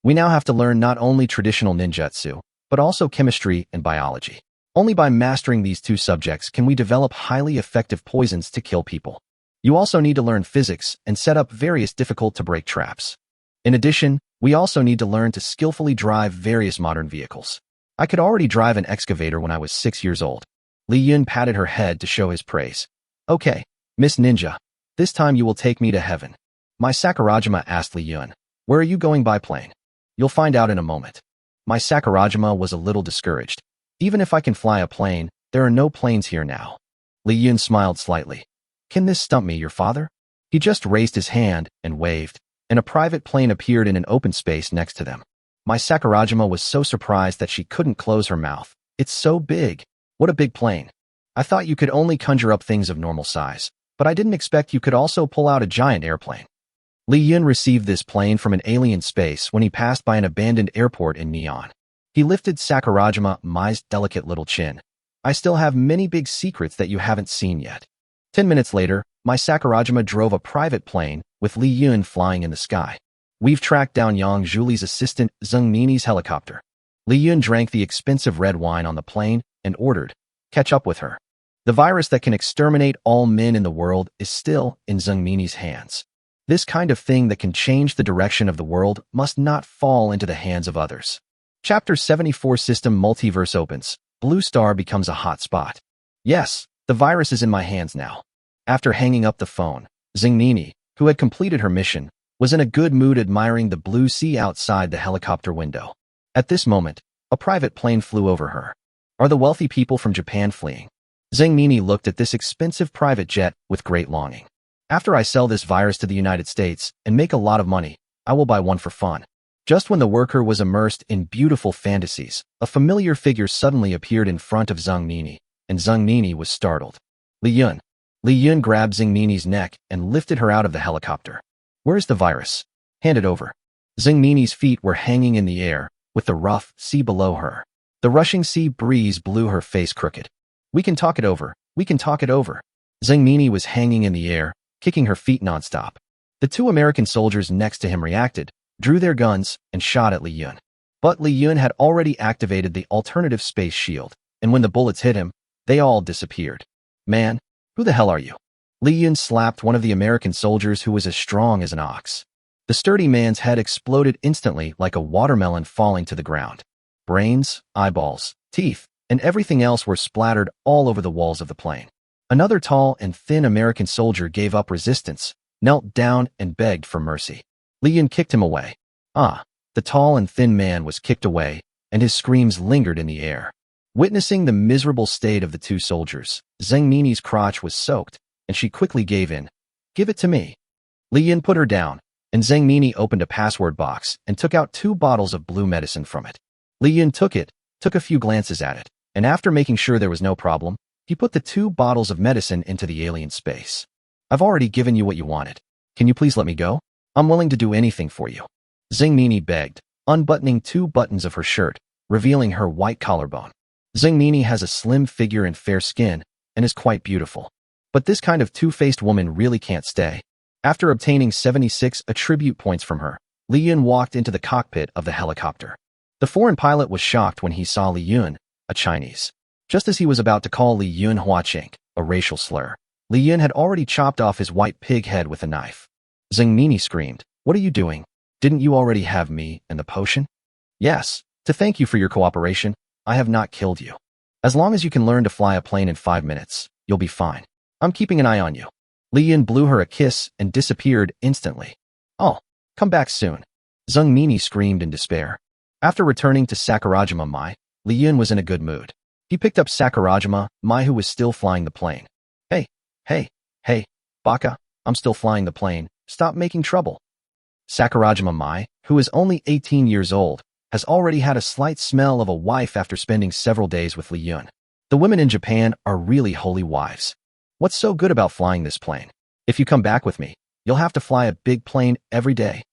We now have to learn not only traditional ninjutsu, but also chemistry and biology. Only by mastering these two subjects can we develop highly effective poisons to kill people. You also need to learn physics and set up various difficult-to-break traps. In addition, we also need to learn to skillfully drive various modern vehicles. I could already drive an excavator when I was 6 years old. Li Yun patted her head to show his praise. Okay, Miss Ninja, this time you will take me to heaven. My Sakurajima asked Li Yun. Where are you going by plane? You'll find out in a moment. My Sakurajima was a little discouraged. Even if I can fly a plane, there are no planes here now. Li Yun smiled slightly. Can this stump me, your father? He just raised his hand and waved, and a private plane appeared in an open space next to them. My Sakurajima was so surprised that she couldn't close her mouth. It's so big. What a big plane. I thought you could only conjure up things of normal size, but I didn't expect you could also pull out a giant airplane. Li Yun received this plane from an alien space when he passed by an abandoned airport in Neon. He lifted Sakurajima Mai's delicate little chin. I still have many big secrets that you haven't seen yet. 10 minutes later, my Sakurajima drove a private plane with Li Yun flying in the sky. We've tracked down Yang Julie's assistant Zheng Nini's helicopter. Li Yun drank the expensive red wine on the plane and ordered, catch up with her. The virus that can exterminate all men in the world is still in Zheng Nini's hands. This kind of thing that can change the direction of the world must not fall into the hands of others. Chapter 74 System Multiverse opens. Blue Star becomes a hot spot. Yes, the virus is in my hands now. After hanging up the phone, Zheng Nini, who had completed her mission, was in a good mood admiring the blue sea outside the helicopter window. At this moment, a private plane flew over her. Are the wealthy people from Japan fleeing? Zheng Nini looked at this expensive private jet with great longing. After I sell this virus to the United States and make a lot of money, I will buy one for fun. Just when the worker was immersed in beautiful fantasies, a familiar figure suddenly appeared in front of Zheng Nini, and Zheng Nini was startled. Li Yun. Li Yun grabbed Zheng Nini's neck and lifted her out of the helicopter. Where's the virus? Hand it over. Zheng Nini's feet were hanging in the air, with the rough sea below her. The rushing sea breeze blew her face crooked. We can talk it over. We can talk it over. Zheng Nini was hanging in the air, kicking her feet nonstop. The two American soldiers next to him reacted, drew their guns, and shot at Li Yun. But Li Yun had already activated the alternative space shield, and when the bullets hit him, they all disappeared. Man, who the hell are you? Li Yun slapped one of the American soldiers who was as strong as an ox. The sturdy man's head exploded instantly like a watermelon falling to the ground. Brains, eyeballs, teeth, and everything else were splattered all over the walls of the plane. Another tall and thin American soldier gave up resistance, knelt down, and begged for mercy. Li Yun kicked him away. The tall and thin man was kicked away, and his screams lingered in the air. Witnessing the miserable state of the two soldiers, Zheng Nini's crotch was soaked, and she quickly gave in. Give it to me. Li Yun put her down, and Zheng Nini opened a password box and took out 2 bottles of blue medicine from it. Li Yun took a few glances at it, and after making sure there was no problem, he put the 2 bottles of medicine into the alien space. I've already given you what you wanted. Can you please let me go? I'm willing to do anything for you. Zheng Nini begged, unbuttoning 2 buttons of her shirt, revealing her white collarbone. Zheng Nini has a slim figure and fair skin, and is quite beautiful. But this kind of two-faced woman really can't stay. After obtaining 76 attribute points from her, Li Yun walked into the cockpit of the helicopter. The foreign pilot was shocked when he saw Li Yun, a Chinese. Just as he was about to call Li Yun Huachink, a racial slur, Li Yun had already chopped off his white pig head with a knife. Zheng Nini screamed, "What are you doing? Didn't you already have me and the potion?" "Yes, to thank you for your cooperation, I have not killed you. As long as you can learn to fly a plane in 5 minutes, you'll be fine. I'm keeping an eye on you." Li Yun blew her a kiss and disappeared instantly. "Oh, come back soon." Zheng Nini screamed in despair. After returning to Sakurajima Mai, Li Yun was in a good mood. He picked up Sakurajima Mai, who was still flying the plane. Hey, Baka, I'm still flying the plane. Stop making trouble." Sakurajima Mai, who is only 18 years old, has already had a slight smell of a wife after spending several days with Li Yun. The women in Japan are really holy wives. What's so good about flying this plane? If you come back with me, you'll have to fly a big plane every day.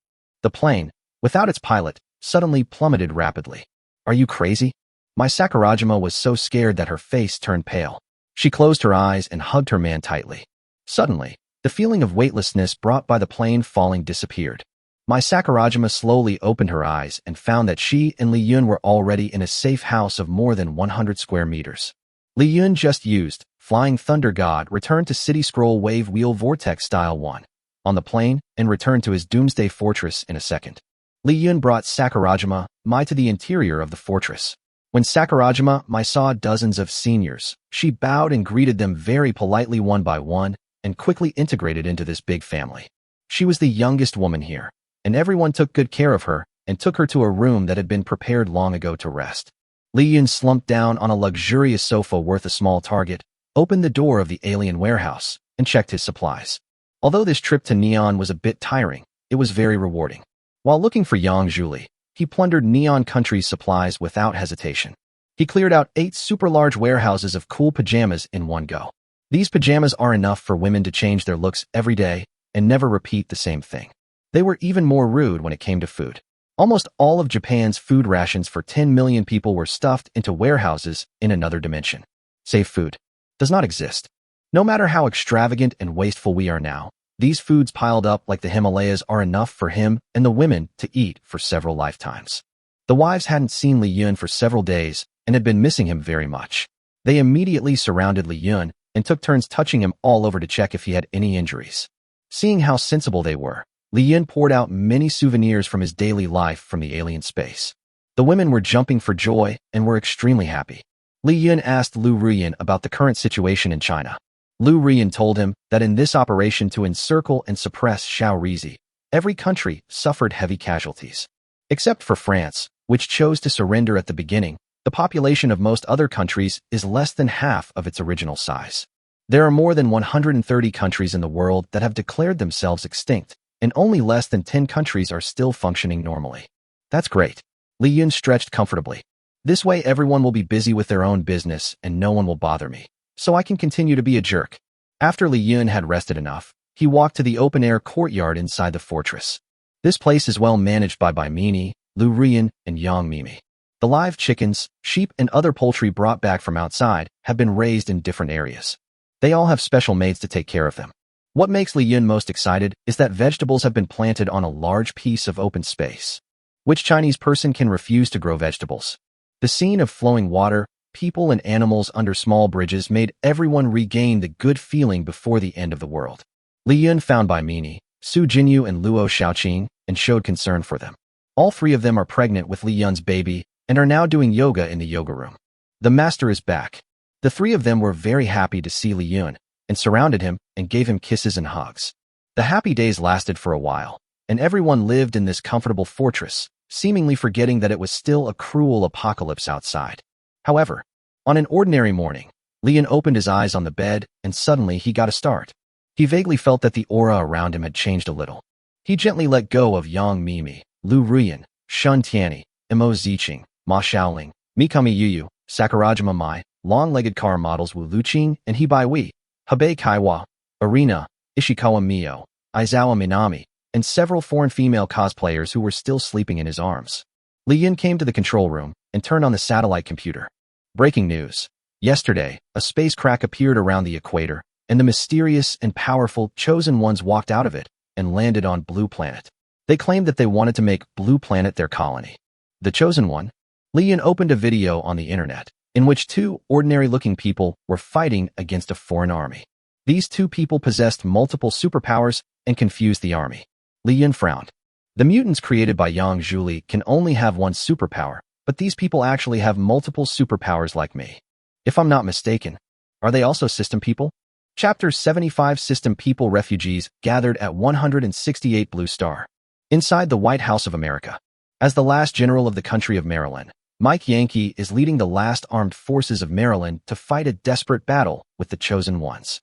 The plane, without its pilot, suddenly plummeted rapidly. Are you crazy? My Sakurajima was so scared that her face turned pale. She closed her eyes and hugged her man tightly. Suddenly, the feeling of weightlessness brought by the plane falling disappeared. My Sakurajima slowly opened her eyes and found that she and Li Yun were already in a safe house of more than 100 square meters. Li Yun just used Flying Thunder God returned to City Scroll Wave Wheel Vortex Style 1 on the plane and returned to his Doomsday Fortress in a second. Li Yun brought Sakurajima Mai to the interior of the fortress. When Sakurajima saw dozens of seniors, she bowed and greeted them very politely one by one and quickly integrated into this big family. She was the youngest woman here, and everyone took good care of her and took her to a room that had been prepared long ago to rest. Li Yun slumped down on a luxurious sofa worth a small target, opened the door of the alien warehouse, and checked his supplies. Although this trip to Neon was a bit tiring, it was very rewarding. While looking for Yang Zhuli, he plundered Neon Country's supplies without hesitation. He cleared out 8 super large warehouses of cool pajamas in one go. These pajamas are enough for women to change their looks every day and never repeat the same thing. They were even more rude when it came to food. Almost all of Japan's food rations for 10 million people were stuffed into warehouses in another dimension. Safe food does not exist. No matter how extravagant and wasteful we are now, these foods piled up like the Himalayas are enough for him and the women to eat for several lifetimes. The wives hadn't seen Li Yun for several days and had been missing him very much. They immediately surrounded Li Yun and took turns touching him all over to check if he had any injuries. Seeing how sensible they were, Li Yun poured out many souvenirs from his daily life from the alien space. The women were jumping for joy and were extremely happy. Li Yun asked Lu Ruyan about the current situation in China. Lu Ruyan told him that in this operation to encircle and suppress Xiao Rizi, every country suffered heavy casualties. Except for France, which chose to surrender at the beginning, the population of most other countries is less than half of its original size. There are more than 130 countries in the world that have declared themselves extinct, and only less than 10 countries are still functioning normally. That's great. Li Yun stretched comfortably. This way everyone will be busy with their own business and no one will bother me, so I can continue to be a jerk. After Li Yun had rested enough, he walked to the open-air courtyard inside the fortress. This place is well managed by Mini, Lu Ruyan, and Yang Mimi. The live chickens, sheep, and other poultry brought back from outside have been raised in different areas. They all have special maids to take care of them. What makes Li Yun most excited is that vegetables have been planted on a large piece of open space. Which Chinese person can refuse to grow vegetables? The scene of flowing water, people and animals under small bridges made everyone regain the good feeling before the end of the world. Li Yun found Mini, Su Jinyu, and Luo Xiaoqing and showed concern for them. All 3 of them are pregnant with Li Yun's baby and are now doing yoga in the yoga room. The master is back. The 3 of them were very happy to see Li Yun and surrounded him and gave him kisses and hugs. The happy days lasted for a while, and everyone lived in this comfortable fortress, seemingly forgetting that it was still a cruel apocalypse outside. However, on an ordinary morning, Li Yun opened his eyes on the bed and suddenly he got a start. He vaguely felt that the aura around him had changed a little. He gently let go of Yang Mimi, Lu Ruyan, Shun Tianyi, Mo Ziqing, Ma Xiaoling, Mikami Yuyu, Sakurajima Mai, long-legged car models Wu Luqing and Hebai Wei, Hebei Kaiwa, Arena, Ishikawa Mio, Aizawa Minami, and several foreign female cosplayers who were still sleeping in his arms. Li Yun came to the control room and turned on the satellite computer. Breaking news. Yesterday, a space crack appeared around the equator, and the mysterious and powerful Chosen Ones walked out of it and landed on Blue Planet. They claimed that they wanted to make Blue Planet their colony. The Chosen One? Li Yun opened a video on the internet, in which 2 ordinary-looking people were fighting against a foreign army. These 2 people possessed multiple superpowers and confused the army. Li Yun frowned. The mutants created by Yang Zhuli can only have one superpower, but these people actually have multiple superpowers like me. If I'm not mistaken, are they also system people? Chapter 75 System People Refugees gathered at 168 Blue Star. Inside the White House of America. As the last general of the country of Maryland, Mike Yankee is leading the last armed forces of Maryland to fight a desperate battle with the Chosen Ones.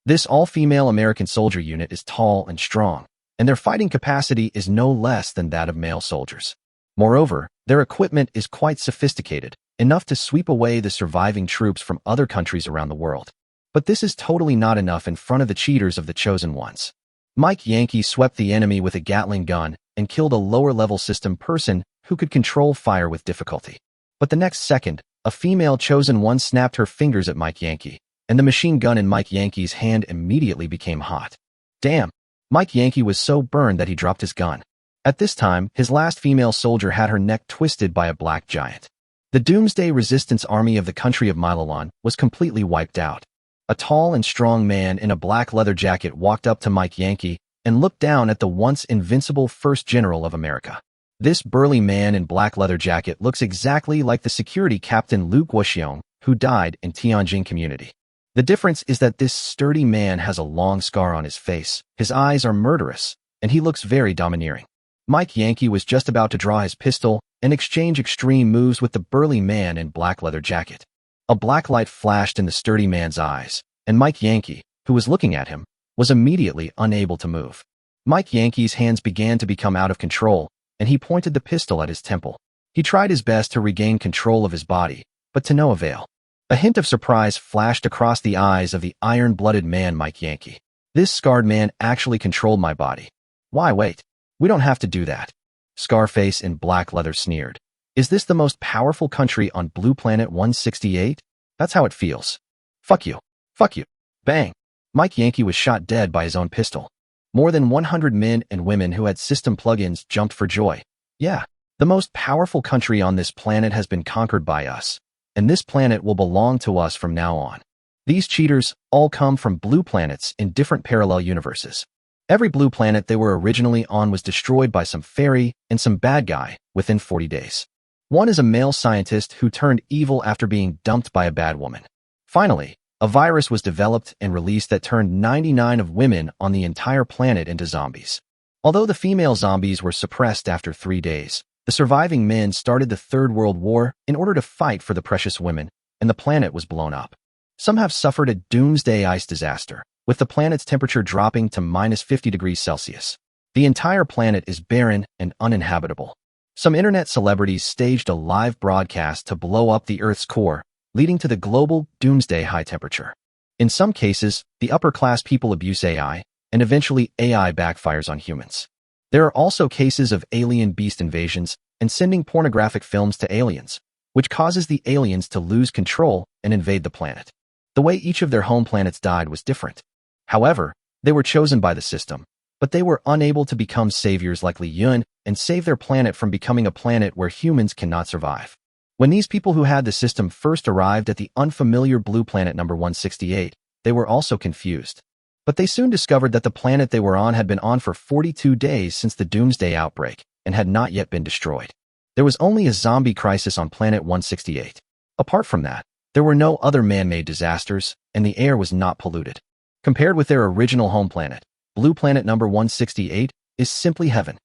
This all-female American soldier unit is tall and strong, and their fighting capacity is no less than that of male soldiers. Moreover, their equipment is quite sophisticated, enough to sweep away the surviving troops from other countries around the world. But this is totally not enough in front of the cheaters of the Chosen Ones. Mike Yankee swept the enemy with a Gatling gun and killed a lower-level system person who could control fire with difficulty. But the next second, a female Chosen One snapped her fingers at Mike Yankee, and the machine gun in Mike Yankee's hand immediately became hot. Damn! Mike Yankee was so burned that he dropped his gun. At this time, his last female soldier had her neck twisted by a black giant. The Doomsday Resistance Army of the country of Milalon was completely wiped out. A tall and strong man in a black leather jacket walked up to Mike Yankee and looked down at the once invincible first general of America. This burly man in black leather jacket looks exactly like the security captain Lu Guoxiong, who died in Tianjin community. The difference is that this sturdy man has a long scar on his face, his eyes are murderous, and he looks very domineering. Mike Yankee was just about to draw his pistol and exchange extreme moves with the burly man in black leather jacket. A black light flashed in the sturdy man's eyes, and Mike Yankee, who was looking at him, was immediately unable to move. Mike Yankee's hands began to become out of control, and he pointed the pistol at his temple. He tried his best to regain control of his body, but to no avail. A hint of surprise flashed across the eyes of the iron-blooded man Mike Yankee. This scarred man actually controlled my body. Why wait? We don't have to do that. Scarface in black leather sneered. Is this the most powerful country on Blue Planet 168? That's how it feels. Fuck you. Fuck you. Bang. Mike Yankee was shot dead by his own pistol. More than 100 men and women who had system plugins jumped for joy. Yeah, the most powerful country on this planet has been conquered by us, and this planet will belong to us from now on. These cheaters all come from blue planets in different parallel universes. Every blue planet they were originally on was destroyed by some fairy and some bad guy within 40 days. One is a male scientist who turned evil after being dumped by a bad woman. Finally, a virus was developed and released that turned 99 of women on the entire planet into zombies. Although the female zombies were suppressed after 3 days, the surviving men started the Third World War in order to fight for the precious women, and the planet was blown up. Some have suffered a doomsday ice disaster, with the planet's temperature dropping to minus 50 degrees Celsius. The entire planet is barren and uninhabitable. Some internet celebrities staged a live broadcast to blow up the Earth's core, leading to the global doomsday high temperature. In some cases, the upper-class people abuse AI, and eventually AI backfires on humans. There are also cases of alien beast invasions and sending pornographic films to aliens, which causes the aliens to lose control and invade the planet. The way each of their home planets died was different. However, they were chosen by the system, but they were unable to become saviors like Li Yun and save their planet from becoming a planet where humans cannot survive. When these people who had the system first arrived at the unfamiliar blue planet number 168, they were also confused. But they soon discovered that the planet they were on had been on for 42 days since the doomsday outbreak and had not yet been destroyed. There was only a zombie crisis on planet 168. Apart from that, there were no other man-made disasters, and the air was not polluted. Compared with their original home planet, blue planet number 168 is simply heaven.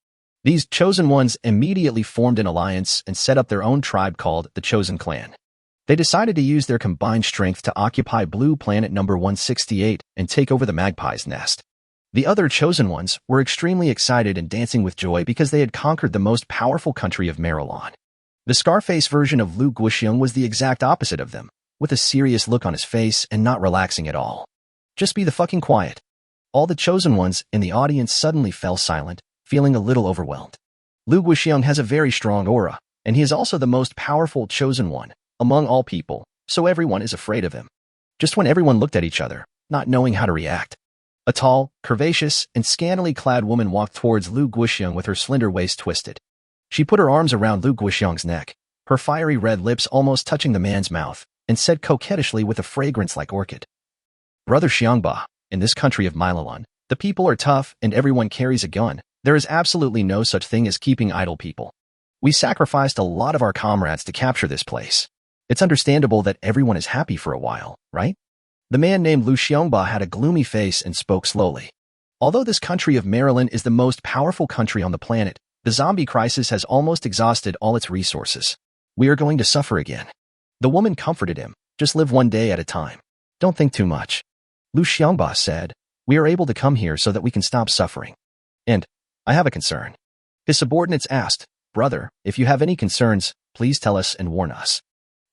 These chosen ones immediately formed an alliance and set up their own tribe called the Chosen Clan. They decided to use their combined strength to occupy blue planet number 168 and take over the magpie's nest. The other chosen ones were extremely excited and dancing with joy because they had conquered the most powerful country of Marilyn. The Scarface version of Lu Guoxiong was the exact opposite of them, with a serious look on his face and not relaxing at all. Just be the fucking quiet. All the chosen ones in the audience suddenly fell silent, feeling a little overwhelmed. Lu Guoxiong has a very strong aura, and he is also the most powerful chosen one among all people, so everyone is afraid of him. Just when everyone looked at each other, not knowing how to react, a tall, curvaceous, and scantily clad woman walked towards Lu Guoxiong with her slender waist twisted. She put her arms around Lu Guoxiong's neck, her fiery red lips almost touching the man's mouth, and said coquettishly with a fragrance like orchid, "Brother Xiangba, in this country of Milalon, the people are tough and everyone carries a gun. There is absolutely no such thing as keeping idle people. We sacrificed a lot of our comrades to capture this place. It's understandable that everyone is happy for a while, right?" The man named Lu Xiangba had a gloomy face and spoke slowly. Although this country of Maryland is the most powerful country on the planet, the zombie crisis has almost exhausted all its resources. We are going to suffer again. The woman comforted him. Just live one day at a time. Don't think too much. Lu Xiangba said, "We are able to come here so that we can stop suffering. And I have a concern." His subordinates asked, "Brother, if you have any concerns, please tell us and warn us."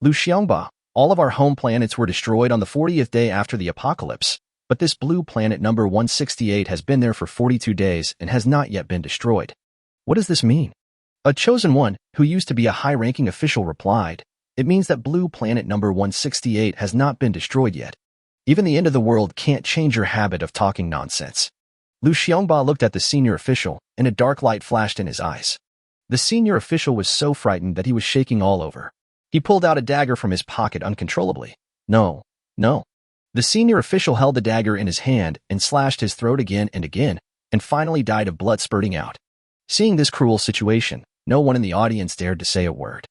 Lu Xiangba, all of our home planets were destroyed on the 40th day after the apocalypse, but this blue planet number 168 has been there for 42 days and has not yet been destroyed. What does this mean? A chosen one, who used to be a high-ranking official, replied, "It means that blue planet number 168 has not been destroyed yet. Even the end of the world can't change your habit of talking nonsense." Lu Xiangba looked at the senior official, and a dark light flashed in his eyes. The senior official was so frightened that he was shaking all over. He pulled out a dagger from his pocket uncontrollably. No, no. The senior official held the dagger in his hand and slashed his throat again and again, and finally died of blood spurting out. Seeing this cruel situation, No one in the audience dared to say a word.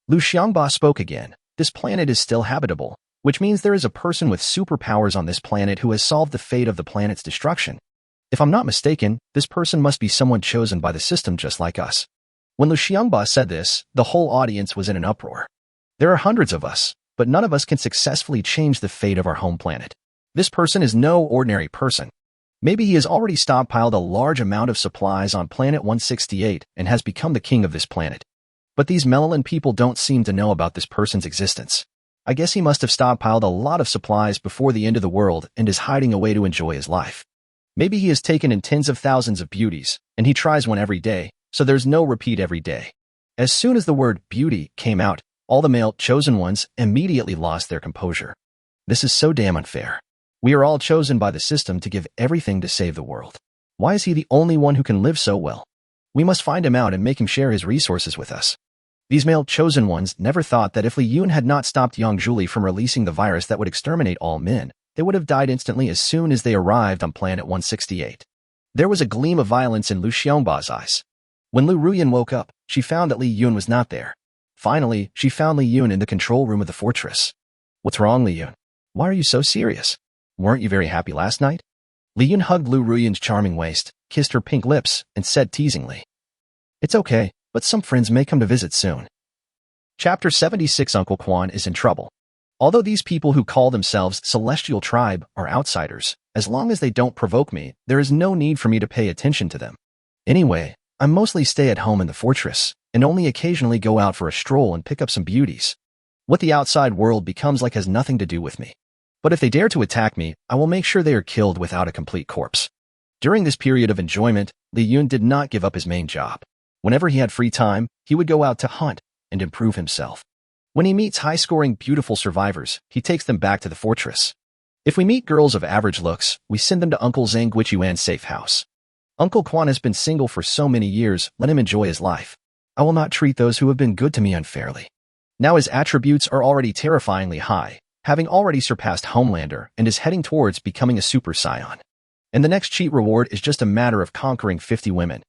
Lu Xiangba spoke again. This planet is still habitable, which means there is a person with superpowers on this planet who has solved the fate of the planet's destruction. If I'm not mistaken, this person must be someone chosen by the system just like us. When Lu Xiangba said this, the whole audience was in an uproar. There are hundreds of us, but none of us can successfully change the fate of our home planet. This person is no ordinary person. Maybe he has already stockpiled a large amount of supplies on planet 168 and has become the king of this planet. But these Melanin people don't seem to know about this person's existence. I guess he must have stockpiled a lot of supplies before the end of the world and is hiding away to enjoy his life. Maybe he has taken in tens of thousands of beauties, and he tries one every day, so there's no repeat every day. As soon as the word beauty came out, all the male chosen ones immediately lost their composure. This is so damn unfair. We are all chosen by the system to give everything to save the world. Why is he the only one who can live so well? We must find him out and make him share his resources with us. These male chosen ones never thought that if Li Yun had not stopped Yang Zhuli from releasing the virus that would exterminate all men, they would have died instantly as soon as they arrived on planet 168. There was a gleam of violence in Lu Xiangba's eyes. When Lu Ruyan woke up, she found that Li Yun was not there. Finally, she found Li Yun in the control room of the fortress. What's wrong, Li Yun? Why are you so serious? Weren't you very happy last night? Li Yun hugged Lu Ruyan's charming waist, kissed her pink lips, and said teasingly, "It's okay, but some friends may come to visit soon." Chapter 76. Uncle Quan is in trouble. Although these people who call themselves Celestial Tribe are outsiders, as long as they don't provoke me, there is no need for me to pay attention to them. Anyway, I mostly stay at home in the fortress, and only occasionally go out for a stroll and pick up some beauties. What the outside world becomes like has nothing to do with me. But if they dare to attack me, I will make sure they are killed without a complete corpse. During this period of enjoyment, Li Yun did not give up his main job. Whenever he had free time, he would go out to hunt and improve himself. When he meets high-scoring, beautiful survivors, he takes them back to the fortress. If we meet girls of average looks, we send them to Uncle Zhang Guichuan's safe house. Uncle Quan has been single for so many years, let him enjoy his life. I will not treat those who have been good to me unfairly. Now his attributes are already terrifyingly high, having already surpassed Homelander and is heading towards becoming a Super Saiyan. And the next cheat reward is just a matter of conquering 50 women.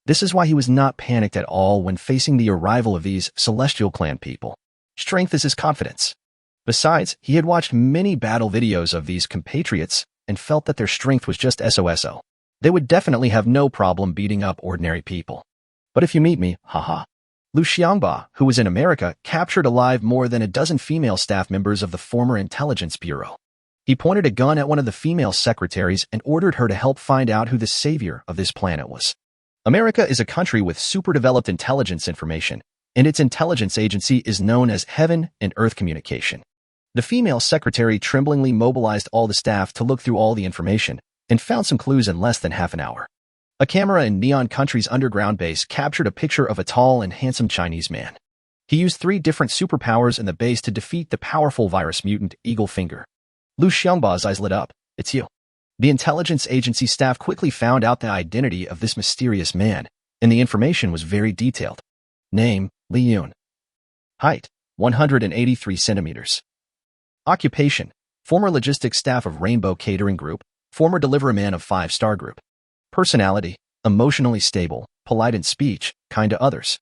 This is why he was not panicked at all when facing the arrival of these Celestial Clan people. Strength is his confidence. Besides, he had watched many battle videos of these compatriots and felt that their strength was just SOSO. They would definitely have no problem beating up ordinary people. But if you meet me, haha. Lu Xiangba, who was in America, captured alive more than a dozen female staff members of the former Intelligence Bureau. He pointed a gun at one of the female secretaries and ordered her to help find out who the savior of this planet was. America is a country with super-developed intelligence information, and its intelligence agency is known as Heaven and Earth Communication. The female secretary tremblingly mobilized all the staff to look through all the information and found some clues in less than half an hour. A camera in Neon Country's underground base captured a picture of a tall and handsome Chinese man. He used 3 different superpowers in the base to defeat the powerful virus mutant Eagle Finger. Lu Xiangba's eyes lit up. It's you. The intelligence agency staff quickly found out the identity of this mysterious man, and the information was very detailed. Name, Li Yun. Height, 183 centimeters. Occupation, former logistics staff of Rainbow Catering Group, former deliveryman of 5-Star Group. Personality, emotionally stable, polite in speech, kind to others.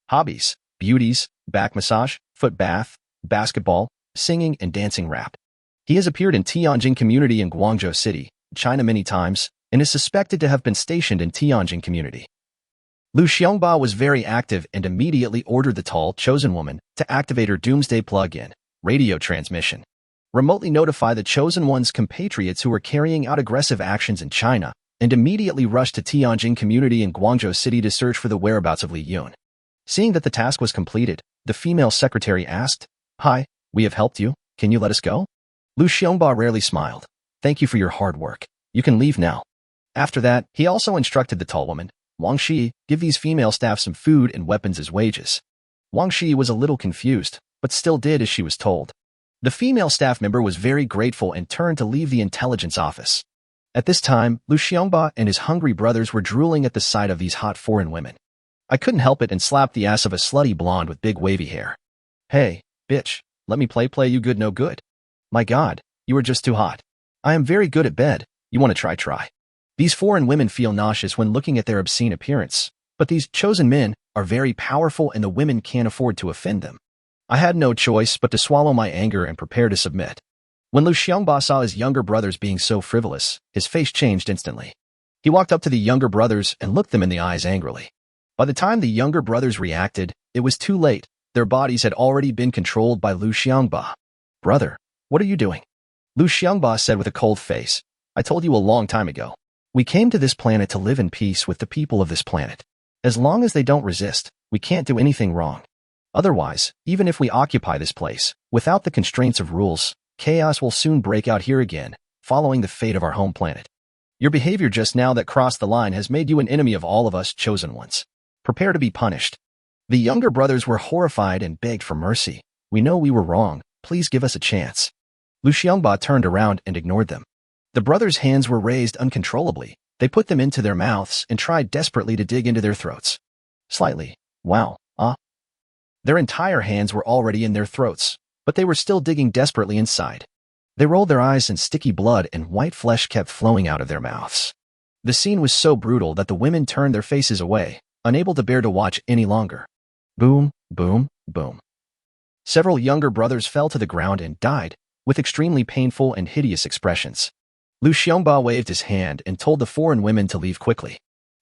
Hobbies, beauties, back massage, foot bath, basketball, singing and dancing rap. He has appeared in Tianjin Community in Guangzhou City, China many times, and is suspected to have been stationed in Tianjin Community. Lu Xiangba was very active and immediately ordered the tall, chosen woman to activate her doomsday plug-in, radio transmission. Remotely notify the chosen one's compatriots who were carrying out aggressive actions in China, and immediately rushed to Tianjin Community in Guangzhou City to search for the whereabouts of Li Yun. Seeing that the task was completed, the female secretary asked, "Hi, we have helped you. Can you let us go?" Lu Xiangba rarely smiled. "Thank you for your hard work. You can leave now." After that, he also instructed the tall woman, Wang Shi, give these female staff some food and weapons as wages. Wang Shi was a little confused, but still did as she was told. The female staff member was very grateful and turned to leave the intelligence office. At this time, Lu Xiangba and his hungry brothers were drooling at the sight of these hot foreign women. I couldn't help it and slapped the ass of a slutty blonde with big wavy hair. "Hey, bitch, let me play you good no good. My God, you are just too hot. I am very good at bed. You want to try. These foreign women feel nauseous when looking at their obscene appearance. But these chosen men are very powerful and the women can't afford to offend them. I had no choice but to swallow my anger and prepare to submit. When Lu Xiongba saw his younger brothers being so frivolous, his face changed instantly. He walked up to the younger brothers and looked them in the eyes angrily. By the time the younger brothers reacted, it was too late. Their bodies had already been controlled by Lu Xiongba. "Brother, what are you doing?" Lu Xiongba said with a cold face. "I told you a long time ago. We came to this planet to live in peace with the people of this planet. As long as they don't resist, we can't do anything wrong. Otherwise, even if we occupy this place, without the constraints of rules, chaos will soon break out here again, following the fate of our home planet. Your behavior just now that crossed the line has made you an enemy of all of us chosen ones. Prepare to be punished." The younger brothers were horrified and begged for mercy. "We know we were wrong. Please give us a chance." Lu Xiongba turned around and ignored them. The brothers' hands were raised uncontrollably. They put them into their mouths and tried desperately to dig into their throats. Slightly. Wow. Their entire hands were already in their throats, but they were still digging desperately inside. They rolled their eyes and sticky blood and white flesh kept flowing out of their mouths. The scene was so brutal that the women turned their faces away, unable to bear to watch any longer. Boom, boom, boom. Several younger brothers fell to the ground and died, with extremely painful and hideous expressions. Lu Xiongba waved his hand and told the foreign women to leave quickly.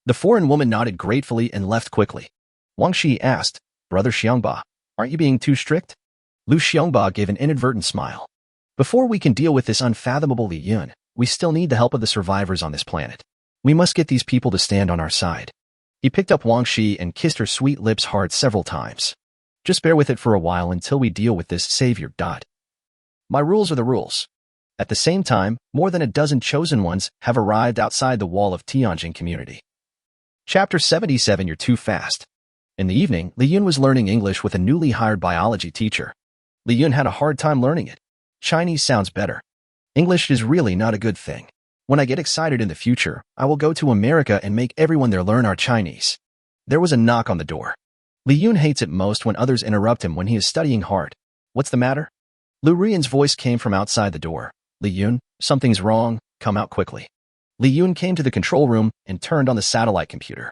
The foreign woman nodded gratefully and left quickly. Wang Shi asked, "Brother Xiongba, aren't you being too strict?" Lu Xiongba gave an inadvertent smile. "Before we can deal with this unfathomable Li Yun, we still need the help of the survivors on this planet. We must get these people to stand on our side." He picked up Wang Shi and kissed her sweet lips hard several times. "Just bear with it for a while until we deal with this savior. My rules are the rules." At the same time, more than a dozen chosen ones have arrived outside the wall of Tianjin community. Chapter 77. You're too fast. In the evening, Li Yun was learning English with a newly hired biology teacher. Li Yun had a hard time learning it. Chinese sounds better. English is really not a good thing. When I get excited in the future, I will go to America and make everyone there learn our Chinese. There was a knock on the door. Li Yun hates it most when others interrupt him when he is studying hard. "What's the matter?" Lu Ruyan's voice came from outside the door. "Li Yun, something's wrong. Come out quickly." Li Yun came to the control room and turned on the satellite computer.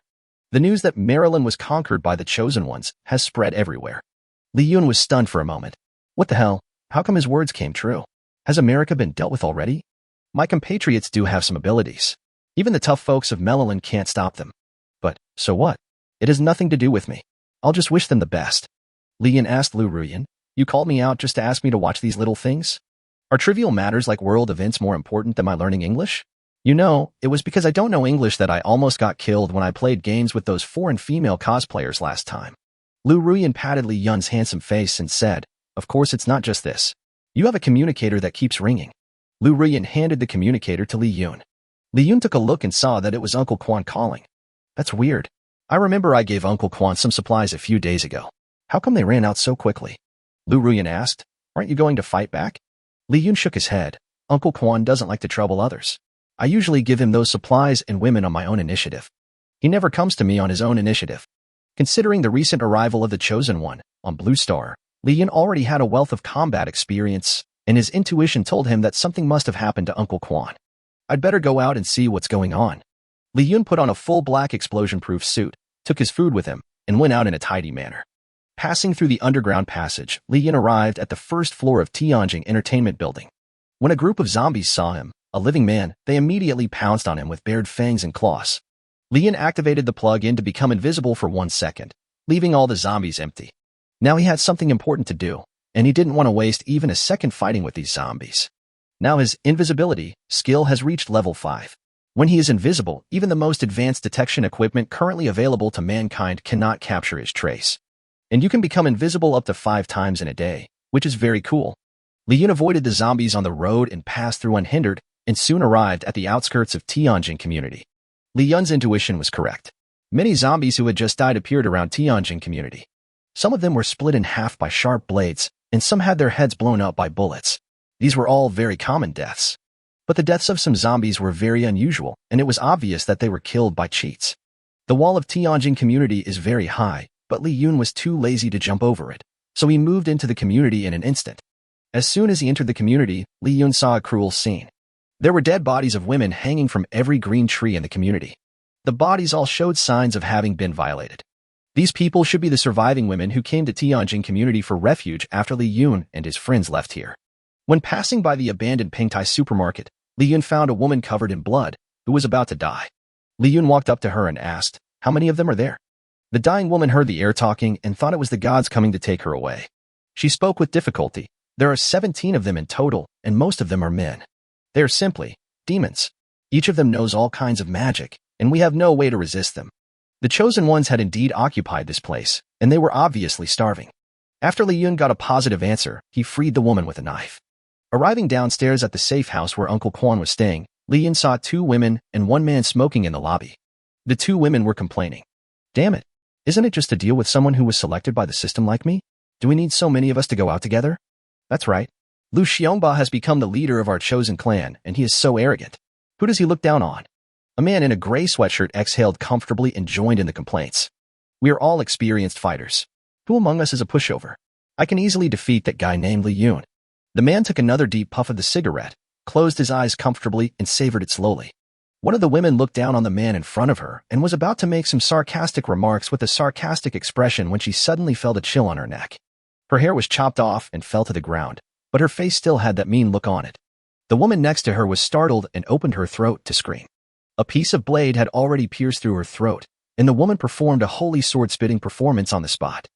The news that Maryland was conquered by the chosen ones has spread everywhere. Li Yun was stunned for a moment. What the hell? How come his words came true? Has America been dealt with already? My compatriots do have some abilities. Even the tough folks of Maryland can't stop them. But, so what? It has nothing to do with me. I'll just wish them the best. Li Yun asked Lu Ruyan, "You called me out just to ask me to watch these little things? Are trivial matters like world events more important than my learning English? You know, it was because I don't know English that I almost got killed when I played games with those foreign female cosplayers last time." Lu Ruyan patted Li Yun's handsome face and said, "Of course it's not just this. You have a communicator that keeps ringing." Lu Ruyan handed the communicator to Li Yun. Li Yun took a look and saw that it was Uncle Quan calling. "That's weird. I remember I gave Uncle Quan some supplies a few days ago. How come they ran out so quickly?" Lu Ruyan asked. "Aren't you going to fight back?" Li Yun shook his head. "Uncle Quan doesn't like to trouble others. I usually give him those supplies and women on my own initiative. He never comes to me on his own initiative." Considering the recent arrival of the Chosen One on Blue Star, Li Yun already had a wealth of combat experience, and his intuition told him that something must have happened to Uncle Quan. "I'd better go out and see what's going on." Li Yun put on a full black explosion-proof suit, took his food with him, and went out in a tidy manner. Passing through the underground passage, Li Yun arrived at the first floor of Tianjin Entertainment Building. When a group of zombies saw him, a living man, they immediately pounced on him with bared fangs and claws. Li Yun activated the plug-in to become invisible for 1 second, leaving all the zombies empty. Now he had something important to do, and he didn't want to waste even a second fighting with these zombies. Now his invisibility skill has reached level 5. When he is invisible, even the most advanced detection equipment currently available to mankind cannot capture his trace. And you can become invisible up to 5 times in a day, which is very cool. Li Yun avoided the zombies on the road and passed through unhindered, and soon arrived at the outskirts of Tianjin community. Li Yun's intuition was correct. Many zombies who had just died appeared around Tianjin community. Some of them were split in half by sharp blades, and some had their heads blown up by bullets. These were all very common deaths. But the deaths of some zombies were very unusual, and it was obvious that they were killed by cheats. The wall of Tianjin community is very high, but Li Yun was too lazy to jump over it, so he moved into the community in an instant. As soon as he entered the community, Li Yun saw a cruel scene. There were dead bodies of women hanging from every green tree in the community. The bodies all showed signs of having been violated. These people should be the surviving women who came to Tianjin community for refuge after Li Yun and his friends left here. When passing by the abandoned Pingtai supermarket, Li Yun found a woman covered in blood who was about to die. Li Yun walked up to her and asked, "How many of them are there?" The dying woman heard the air talking and thought it was the gods coming to take her away. She spoke with difficulty. "There are 17 of them in total, and most of them are men. They are simply demons. Each of them knows all kinds of magic, and we have no way to resist them." The chosen ones had indeed occupied this place, and they were obviously starving. After Li Yun got a positive answer, he freed the woman with a knife. Arriving downstairs at the safe house where Uncle Quan was staying, Li Yun saw 2 women and 1 man smoking in the lobby. The 2 women were complaining. "Damn it, isn't it just to deal with someone who was selected by the system like me? Do we need so many of us to go out together? That's right. Lu Xiongba has become the leader of our chosen clan, and he is so arrogant. Who does he look down on?" A man in a gray sweatshirt exhaled comfortably and joined in the complaints. "We are all experienced fighters. Who among us is a pushover? I can easily defeat that guy named Li Yun." The man took another deep puff of the cigarette, closed his eyes comfortably, and savored it slowly. One of the women looked down on the man in front of her and was about to make some sarcastic remarks with a sarcastic expression when she suddenly felt a chill on her neck. Her hair was chopped off and fell to the ground, but her face still had that mean look on it. The woman next to her was startled and opened her throat to scream. A piece of blade had already pierced through her throat, and the woman performed a holy sword-spitting performance on the spot.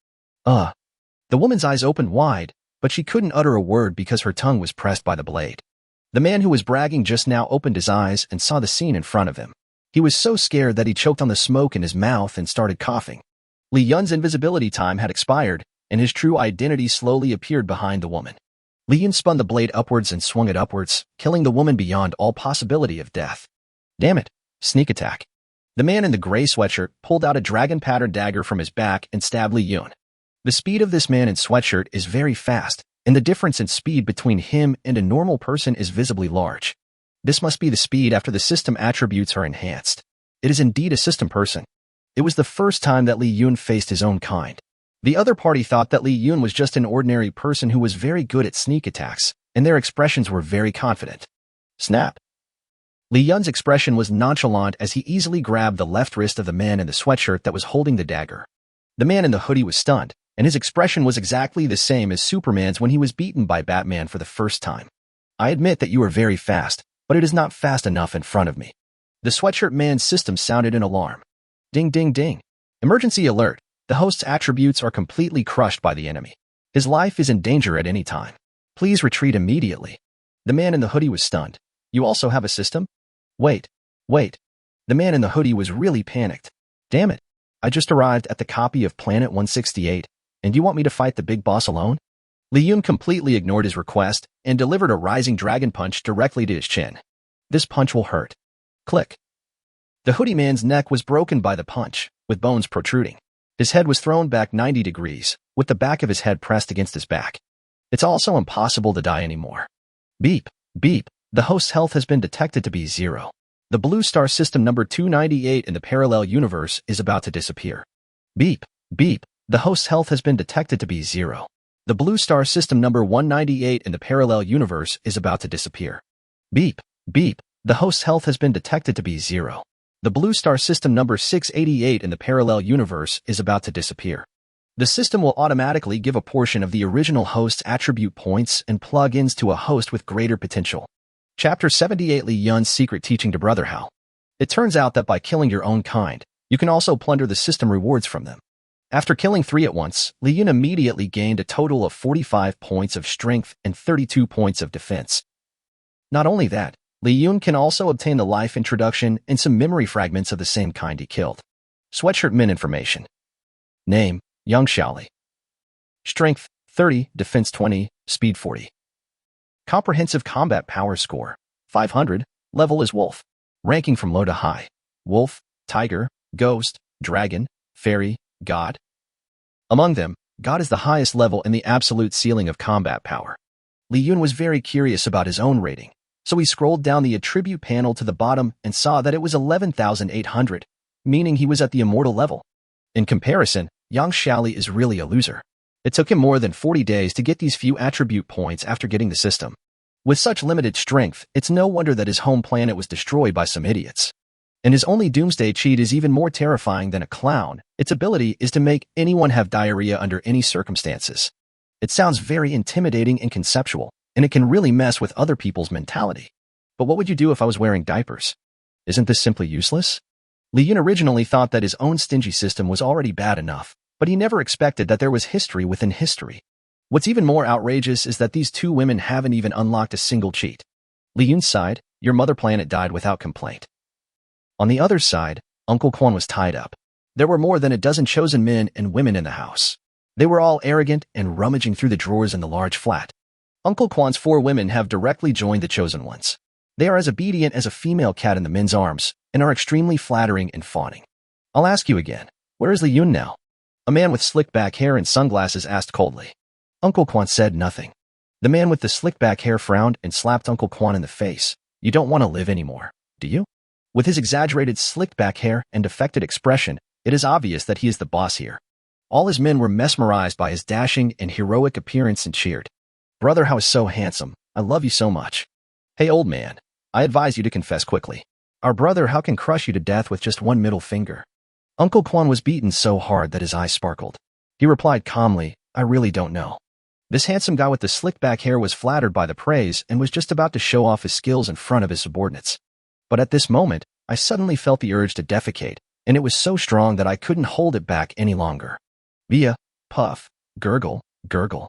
The woman's eyes opened wide, but she couldn't utter a word because her tongue was pressed by the blade. The man who was bragging just now opened his eyes and saw the scene in front of him. He was so scared that he choked on the smoke in his mouth and started coughing. Li Yun's invisibility time had expired, and his true identity slowly appeared behind the woman. Li Yun spun the blade upwards and swung it upwards, killing the woman beyond all possibility of death. "Damn it, sneak attack." The man in the gray sweatshirt pulled out a dragon-patterned dagger from his back and stabbed Li Yun. The speed of this man in sweatshirt is very fast, and the difference in speed between him and a normal person is visibly large. This must be the speed after the system attributes are enhanced. It is indeed a system person. It was the first time that Li Yun faced his own kind. The other party thought that Li Yun was just an ordinary person who was very good at sneak attacks, and their expressions were very confident. Snap. Li Yun's expression was nonchalant as he easily grabbed the left wrist of the man in the sweatshirt that was holding the dagger. The man in the hoodie was stunned, and his expression was exactly the same as Superman's when he was beaten by Batman for the first time. "I admit that you are very fast, but it is not fast enough in front of me." The sweatshirt man's system sounded an alarm. Ding ding ding. Emergency alert. The host's attributes are completely crushed by the enemy. His life is in danger at any time. Please retreat immediately. The man in the hoodie was stunned. "You also have a system?" Wait. The man in the hoodie was really panicked. "Damn it. I just arrived at the copy of Planet 168, and you want me to fight the big boss alone?" Li Yun completely ignored his request and delivered a rising dragon punch directly to his chin. "This punch will hurt." Click. The hoodie man's neck was broken by the punch, with bones protruding. His head was thrown back 90 degrees, with the back of his head pressed against his back. It's also impossible to die anymore. Beep, beep. The host's health has been detected to be 0. The blue star system number 298 in the parallel universe is about to disappear. Beep, beep. The host's health has been detected to be 0. The blue star system number 198 in the parallel universe is about to disappear. Beep, beep. The host's health has been detected to be 0. The blue star system number 688 in the parallel universe is about to disappear. The system will automatically give a portion of the original host's attribute points and plugins to a host with greater potential. Chapter 78 Li Yun's Secret Teaching to Brother Hao. It turns out that by killing your own kind, you can also plunder the system rewards from them. After killing 3 at once, Li Yun immediately gained a total of 45 points of strength and 32 points of defense. Not only that, Li Yun can also obtain the life introduction and some memory fragments of the same kind he killed. Sweatshirt Min information. Name, Yang Xiaoli. Strength, 30, Defense 20, Speed 40. Comprehensive Combat Power Score, 500, Level is Wolf. Ranking from low to high. Wolf, Tiger, Ghost, Dragon, Fairy, God. Among them, God is the highest level in the absolute ceiling of combat power. Li Yun was very curious about his own rating, so he scrolled down the attribute panel to the bottom and saw that it was 11,800, meaning he was at the immortal level. In comparison, Yang Xiaoli is really a loser. It took him more than 40 days to get these few attribute points after getting the system. With such limited strength, it's no wonder that his home planet was destroyed by some idiots. And his only doomsday cheat is even more terrifying than a clown. Its ability is to make anyone have diarrhea under any circumstances. It sounds very intimidating and conceptual, and it can really mess with other people's mentality. But what would you do if I was wearing diapers? Isn't this simply useless? Li Yun originally thought that his own stingy system was already bad enough, but he never expected that there was history within history. What's even more outrageous is that these two women haven't even unlocked a single cheat. Li Yun sighed, your mother planet died without complaint. On the other side, Uncle Quan was tied up. There were more than a dozen chosen men and women in the house. They were all arrogant and rummaging through the drawers in the large flat. Uncle Quan's 4 women have directly joined the chosen ones. They are as obedient as a female cat in the men's arms and are extremely flattering and fawning. I'll ask you again, where is Li Yun now? A man with slick back hair and sunglasses asked coldly. Uncle Quan said nothing. The man with the slick back hair frowned and slapped Uncle Quan in the face. You don't want to live anymore, do you? With his exaggerated slicked back hair and affected expression, it is obvious that he is the boss here. All his men were mesmerized by his dashing and heroic appearance and cheered. Brother, how is so handsome. I love you so much. Hey, old man, I advise you to confess quickly. Our brother how can crush you to death with just one middle finger. Uncle Quan was beaten so hard that his eyes sparkled. He replied calmly, I really don't know. This handsome guy with the slick back hair was flattered by the praise and was just about to show off his skills in front of his subordinates. But at this moment, I suddenly felt the urge to defecate, and it was so strong that I couldn't hold it back any longer. Via, puff, gurgle, gurgle.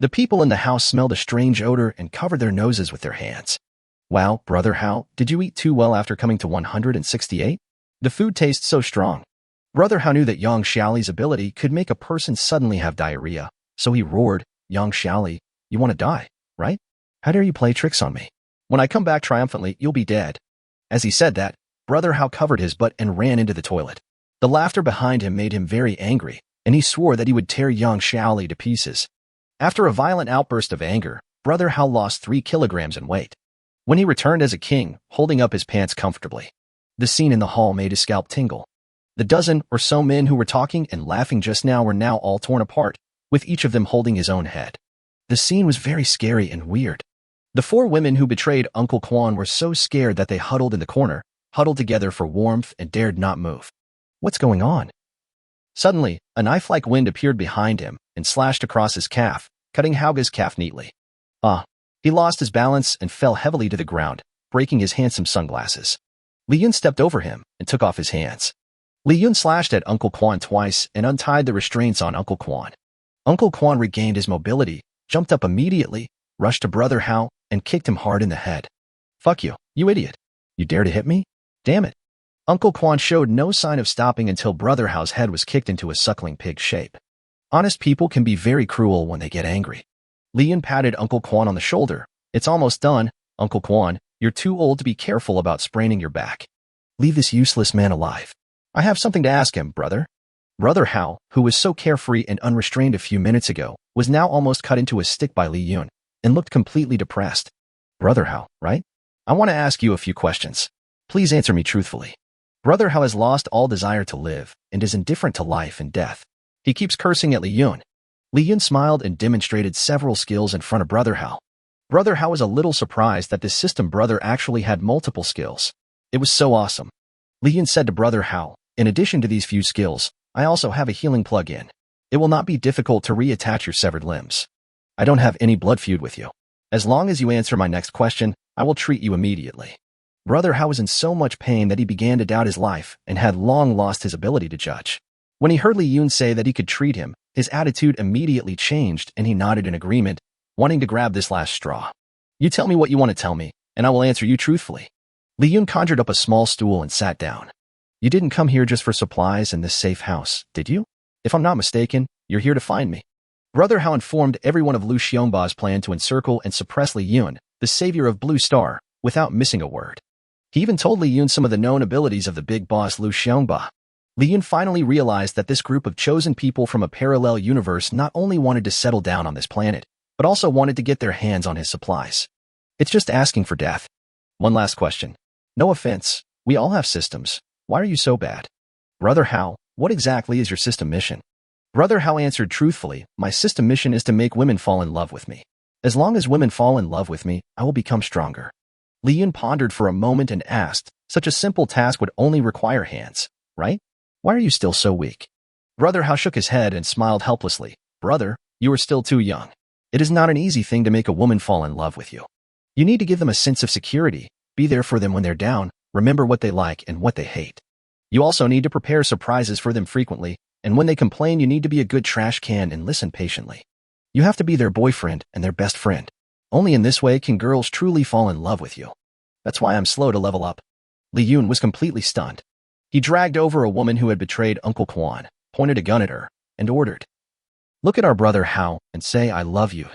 The people in the house smelled a strange odor and covered their noses with their hands. Wow, brother, how did you eat too well after coming to 168? The food tastes so strong. Brother Hao knew that Yang Xiaoli's ability could make a person suddenly have diarrhea, so he roared, Yang Xiaoli, you want to die, right? How dare you play tricks on me? When I come back triumphantly, you'll be dead. As he said that, Brother Hao covered his butt and ran into the toilet. The laughter behind him made him very angry, and he swore that he would tear Yang Xiaoli to pieces. After a violent outburst of anger, Brother Hao lost 3 kilograms in weight. When he returned as a king, holding up his pants comfortably, the scene in the hall made his scalp tingle. The dozen or so men who were talking and laughing just now were now all torn apart, with each of them holding his own head. The scene was very scary and weird. The 4 women who betrayed Uncle Quan were so scared that they huddled in the corner, huddled together for warmth and dared not move. What's going on? Suddenly, a knife-like wind appeared behind him and slashed across his calf, cutting Hauge's calf neatly. He lost his balance and fell heavily to the ground, breaking his handsome sunglasses. Li Yun stepped over him and took off his hands. Li Yun slashed at Uncle Quan twice and untied the restraints on Uncle Quan. Uncle Quan regained his mobility, jumped up immediately, rushed to Brother Hao, and kicked him hard in the head. Fuck you, you idiot. You dare to hit me? Damn it. Uncle Quan showed no sign of stopping until Brother Hao's head was kicked into a suckling pig shape. Honest people can be very cruel when they get angry. Li Yun patted Uncle Quan on the shoulder. It's almost done, Uncle Quan. You're too old to be careful about spraining your back. Leave this useless man alive. I have something to ask him, brother. Brother Hao, who was so carefree and unrestrained a few minutes ago, was now almost cut into a stick by Li Yun and looked completely depressed. Brother Hao, right? I want to ask you a few questions. Please answer me truthfully. Brother Hao has lost all desire to live and is indifferent to life and death. He keeps cursing at Li Yun. Li Yun smiled and demonstrated several skills in front of Brother Hao. Brother Hao was a little surprised that this system brother actually had multiple skills. It was so awesome. Li Yun said to Brother Hao, in addition to these few skills, I also have a healing plug-in. It will not be difficult to reattach your severed limbs. I don't have any blood feud with you. As long as you answer my next question, I will treat you immediately. Brother Hao was in so much pain that he began to doubt his life and had long lost his ability to judge. When he heard Li Yun say that he could treat him, his attitude immediately changed and he nodded in agreement, wanting to grab this last straw. You tell me what you want to tell me, and I will answer you truthfully. Li Yun conjured up a small stool and sat down. You didn't come here just for supplies in this safe house, did you? If I'm not mistaken, you're here to find me. Brother Hao informed everyone of Lu Xiongba's plan to encircle and suppress Li Yun, the savior of Blue Star, without missing a word. He even told Li Yun some of the known abilities of the big boss Lu Xiongba. Li Yun finally realized that this group of chosen people from a parallel universe not only wanted to settle down on this planet, but also wanted to get their hands on his supplies. It's just asking for death. One last question. No offense, we all have systems. Why are you so bad? Brother Hao, what exactly is your system mission? Brother Hao answered truthfully, my system mission is to make women fall in love with me. As long as women fall in love with me, I will become stronger. Li Yun pondered for a moment and asked, Such a simple task would only require hands, right? Why are you still so weak? Brother Hao shook his head and smiled helplessly. Brother, you are still too young. It is not an easy thing to make a woman fall in love with you. You need to give them a sense of security, be there for them when they're down, remember what they like and what they hate. You also need to prepare surprises for them frequently, and when they complain, you need to be a good trash can and listen patiently. You have to be their boyfriend and their best friend. Only in this way can girls truly fall in love with you. That's why I'm slow to level up. Li Yun was completely stunned. He dragged over a woman who had betrayed Uncle Quan, pointed a gun at her, and ordered, "Look at our brother Hao and say I love you."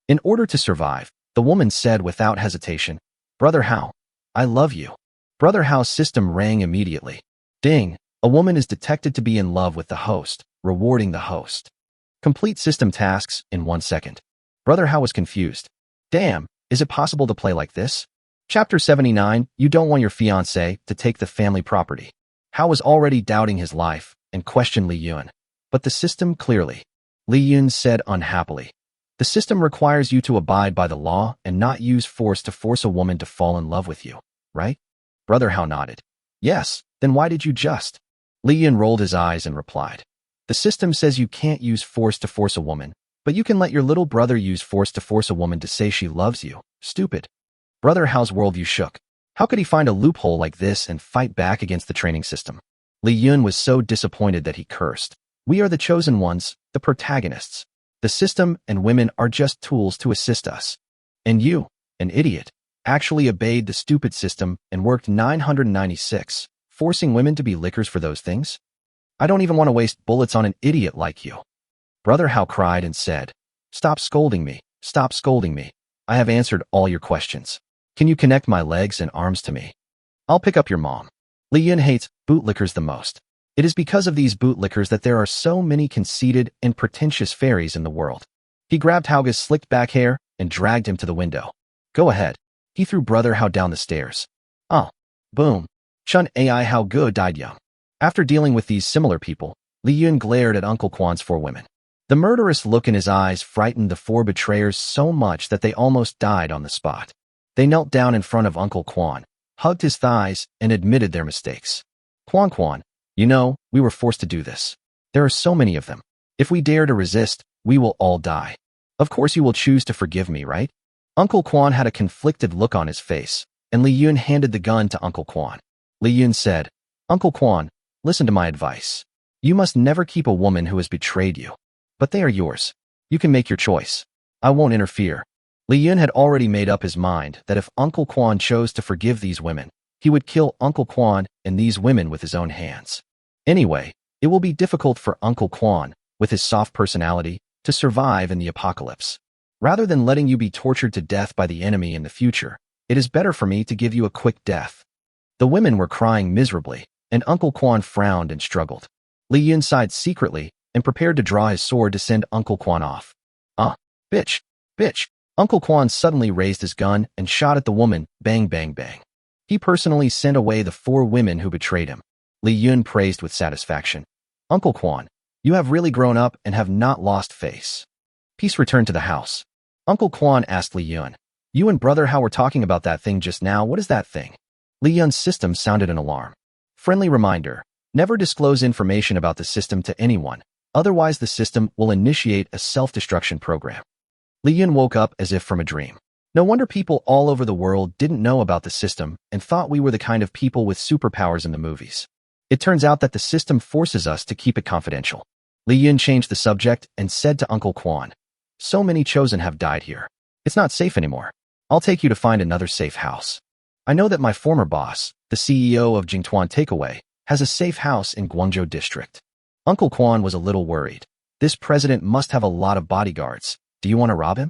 In order to survive, the woman said without hesitation, "Brother Hao, I love you." Brother Hao's system rang immediately. Ding! A woman is detected to be in love with the host, rewarding the host. Complete system tasks in 1 second. Brother Hao was confused. Damn, is it possible to play like this? Chapter 79, you don't want your fiancé to take the family property. Hao was already doubting his life and questioned Li Yun. But the system clearly. Li Yun said unhappily. The system requires you to abide by the law and not use force to force a woman to fall in love with you, right? Brother Hao nodded. Yes, then why did you just? Li Yun rolled his eyes and replied. The system says you can't use force to force a woman, but you can let your little brother use force to force a woman to say she loves you. Stupid. Brother Hao's worldview shook. How could he find a loophole like this and fight back against the training system? Li Yun was so disappointed that he cursed. We are the chosen ones, the protagonists. The system and women are just tools to assist us. And you, an idiot, actually obeyed the stupid system and worked 996, forcing women to be lickers for those things? I don't even want to waste bullets on an idiot like you. Brother Hao cried and said, Stop scolding me, stop scolding me. I have answered all your questions. Can you connect my legs and arms to me? I'll pick up your mom. Li Yun hates bootlickers the most. It is because of these bootlickers that there are so many conceited and pretentious fairies in the world. He grabbed Hauge's slicked back hair and dragged him to the window. Go ahead. He threw Brother Hao down the stairs. Oh. Boom. Chun Ai Hao Ge died young. After dealing with these similar people, Li Yun glared at Uncle Quan's 4 women. The murderous look in his eyes frightened the 4 betrayers so much that they almost died on the spot. They knelt down in front of Uncle Quan, hugged his thighs, and admitted their mistakes. Quan, you know, we were forced to do this. There are so many of them. If we dare to resist, we will all die. Of course you will choose to forgive me, right? Uncle Quan had a conflicted look on his face, and Li Yun handed the gun to Uncle Quan. Li Yun said, Uncle Quan, listen to my advice. You must never keep a woman who has betrayed you. But they are yours. You can make your choice. I won't interfere. Li Yun had already made up his mind that if Uncle Quan chose to forgive these women, he would kill Uncle Quan and these women with his own hands. Anyway, it will be difficult for Uncle Quan, with his soft personality, to survive in the apocalypse. Rather than letting you be tortured to death by the enemy in the future, it is better for me to give you a quick death. The women were crying miserably, and Uncle Quan frowned and struggled. Li Yun sighed secretly and prepared to draw his sword to send Uncle Quan off. Bitch. Uncle Quan suddenly raised his gun and shot at the woman, bang, bang, bang. He personally sent away the 4 women who betrayed him. Li Yun praised with satisfaction. Uncle Quan, you have really grown up and have not lost face. Peace returned to the house. Uncle Quan asked Li Yun, You and Brother Hao were talking about that thing just now. What is that thing? Li Yun's system sounded an alarm. Friendly reminder, never disclose information about the system to anyone, otherwise the system will initiate a self-destruction program. Li Yun woke up as if from a dream. No wonder people all over the world didn't know about the system and thought we were the kind of people with superpowers in the movies. It turns out that the system forces us to keep it confidential. Li Yun changed the subject and said to Uncle Quan, So many chosen have died here. It's not safe anymore. I'll take you to find another safe house. I know that my former boss, the CEO of Jingtuan Takeaway, has a safe house in Guangzhou district. Uncle Quan was a little worried. This president must have a lot of bodyguards. Do you want to rob him?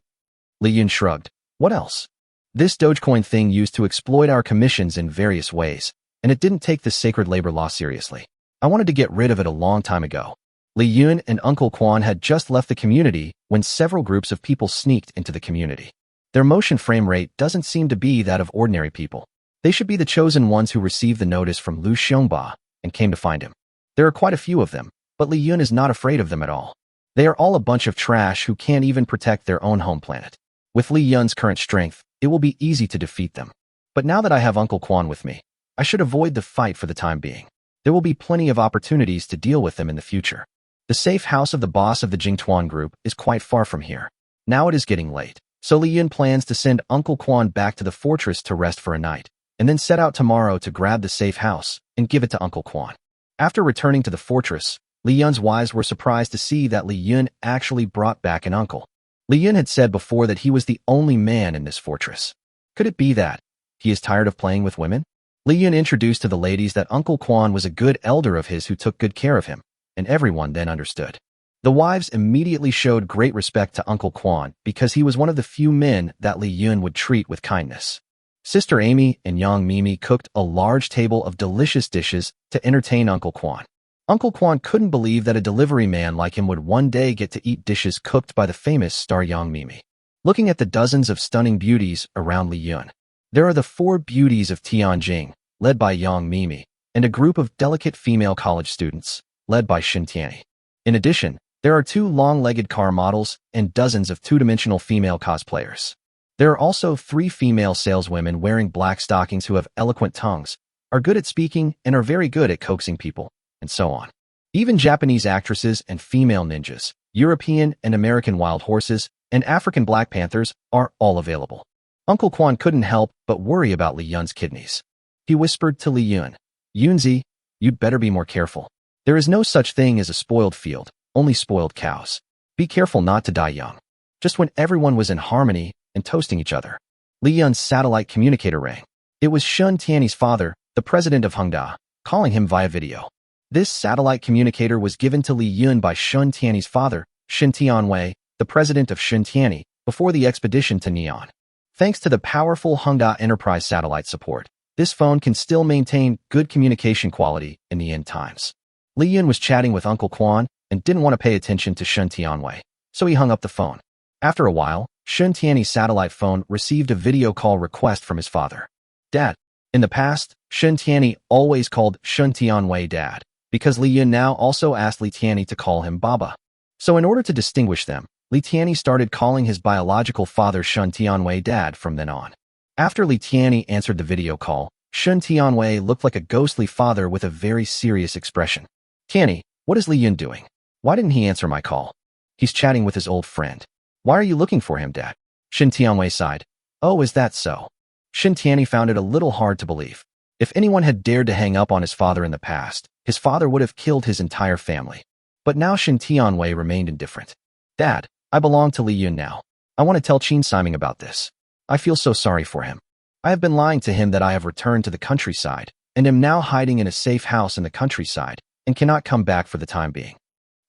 Li Yun shrugged. What else? This Dogecoin thing used to exploit our commissions in various ways, and it didn't take the sacred labor law seriously. I wanted to get rid of it a long time ago. Li Yun and Uncle Quan had just left the community when several groups of people sneaked into the community. Their motion frame rate doesn't seem to be that of ordinary people. They should be the chosen ones who received the notice from Lu Xiongba and came to find him. There are quite a few of them, but Li Yun is not afraid of them at all. They are all a bunch of trash who can't even protect their own home planet. With Li Yun's current strength, it will be easy to defeat them. But now that I have Uncle Quan with me, I should avoid the fight for the time being. There will be plenty of opportunities to deal with them in the future. The safe house of the boss of the Jingtuan group is quite far from here. Now it is getting late, so Li Yun plans to send Uncle Quan back to the fortress to rest for a night, and then set out tomorrow to grab the safe house and give it to Uncle Quan. After returning to the fortress, Li Yun's wives were surprised to see that Li Yun actually brought back an uncle. Li Yun had said before that he was the only man in this fortress. Could it be that he is tired of playing with women? Li Yun introduced to the ladies that Uncle Quan was a good elder of his who took good care of him, and everyone then understood. The wives immediately showed great respect to Uncle Quan because he was one of the few men that Li Yun would treat with kindness. Sister Amy and young Mimi cooked a large table of delicious dishes to entertain Uncle Quan. Uncle Quan couldn't believe that a delivery man like him would one day get to eat dishes cooked by the famous star Young Mimi. Looking at the dozens of stunning beauties around Li Yun, there are the 4 beauties of Tianjing, led by Yang Mimi, and a group of delicate female college students, led by Shen Tianyi. In addition, there are 2 long-legged car models and dozens of 2-dimensional female cosplayers. There are also 3 female saleswomen wearing black stockings who have eloquent tongues, are good at speaking, and are very good at coaxing people, and so on. Even Japanese actresses and female ninjas, European and American wild horses, and African Black Panthers are all available. Uncle Quan couldn't help but worry about Li Yun's kidneys. He whispered to Li Yun, "Yunzi, you'd better be more careful. There is no such thing as a spoiled field, only spoiled cows. Be careful not to die young." Just when everyone was in harmony and toasting each other, Li Yun's satellite communicator rang. It was Shen Tianyi's father, the president of Hengda, calling him via video. This satellite communicator was given to Li Yun by Shen Tianyi's father, Shen Tianwei, the president of Shen Tianyi, before the expedition to Neon. Thanks to the powerful Hengda Enterprise satellite support, this phone can still maintain good communication quality in the end times. Li Yun was chatting with Uncle Quan and didn't want to pay attention to Shen Tianwei, so he hung up the phone. After a while, Shen Tianyi's satellite phone received a video call request from his father. Dad. In the past, Shen Tianyi always called Shen Tianwei Dad, because Li Yun now also asked Li Tianyi to call him Baba. So in order to distinguish them, Li Tianyi started calling his biological father Shen Tianwei Dad from then on. After Li Tianyi answered the video call, Shen Tianwei looked like a ghostly father with a very serious expression. "Tianyi, what is Li Yun doing? Why didn't he answer my call? He's chatting with his old friend. Why are you looking for him, Dad?" Shen Tianwei sighed. "Oh, is that so?" Shen Tianyi found it a little hard to believe. If anyone had dared to hang up on his father in the past, his father would have killed his entire family. But now Shen Tianwei remained indifferent. "Dad, I belong to Li Yun now. I want to tell Qin Siming about this. I feel so sorry for him. I have been lying to him that I have returned to the countryside, and am now hiding in a safe house in the countryside, and cannot come back for the time being."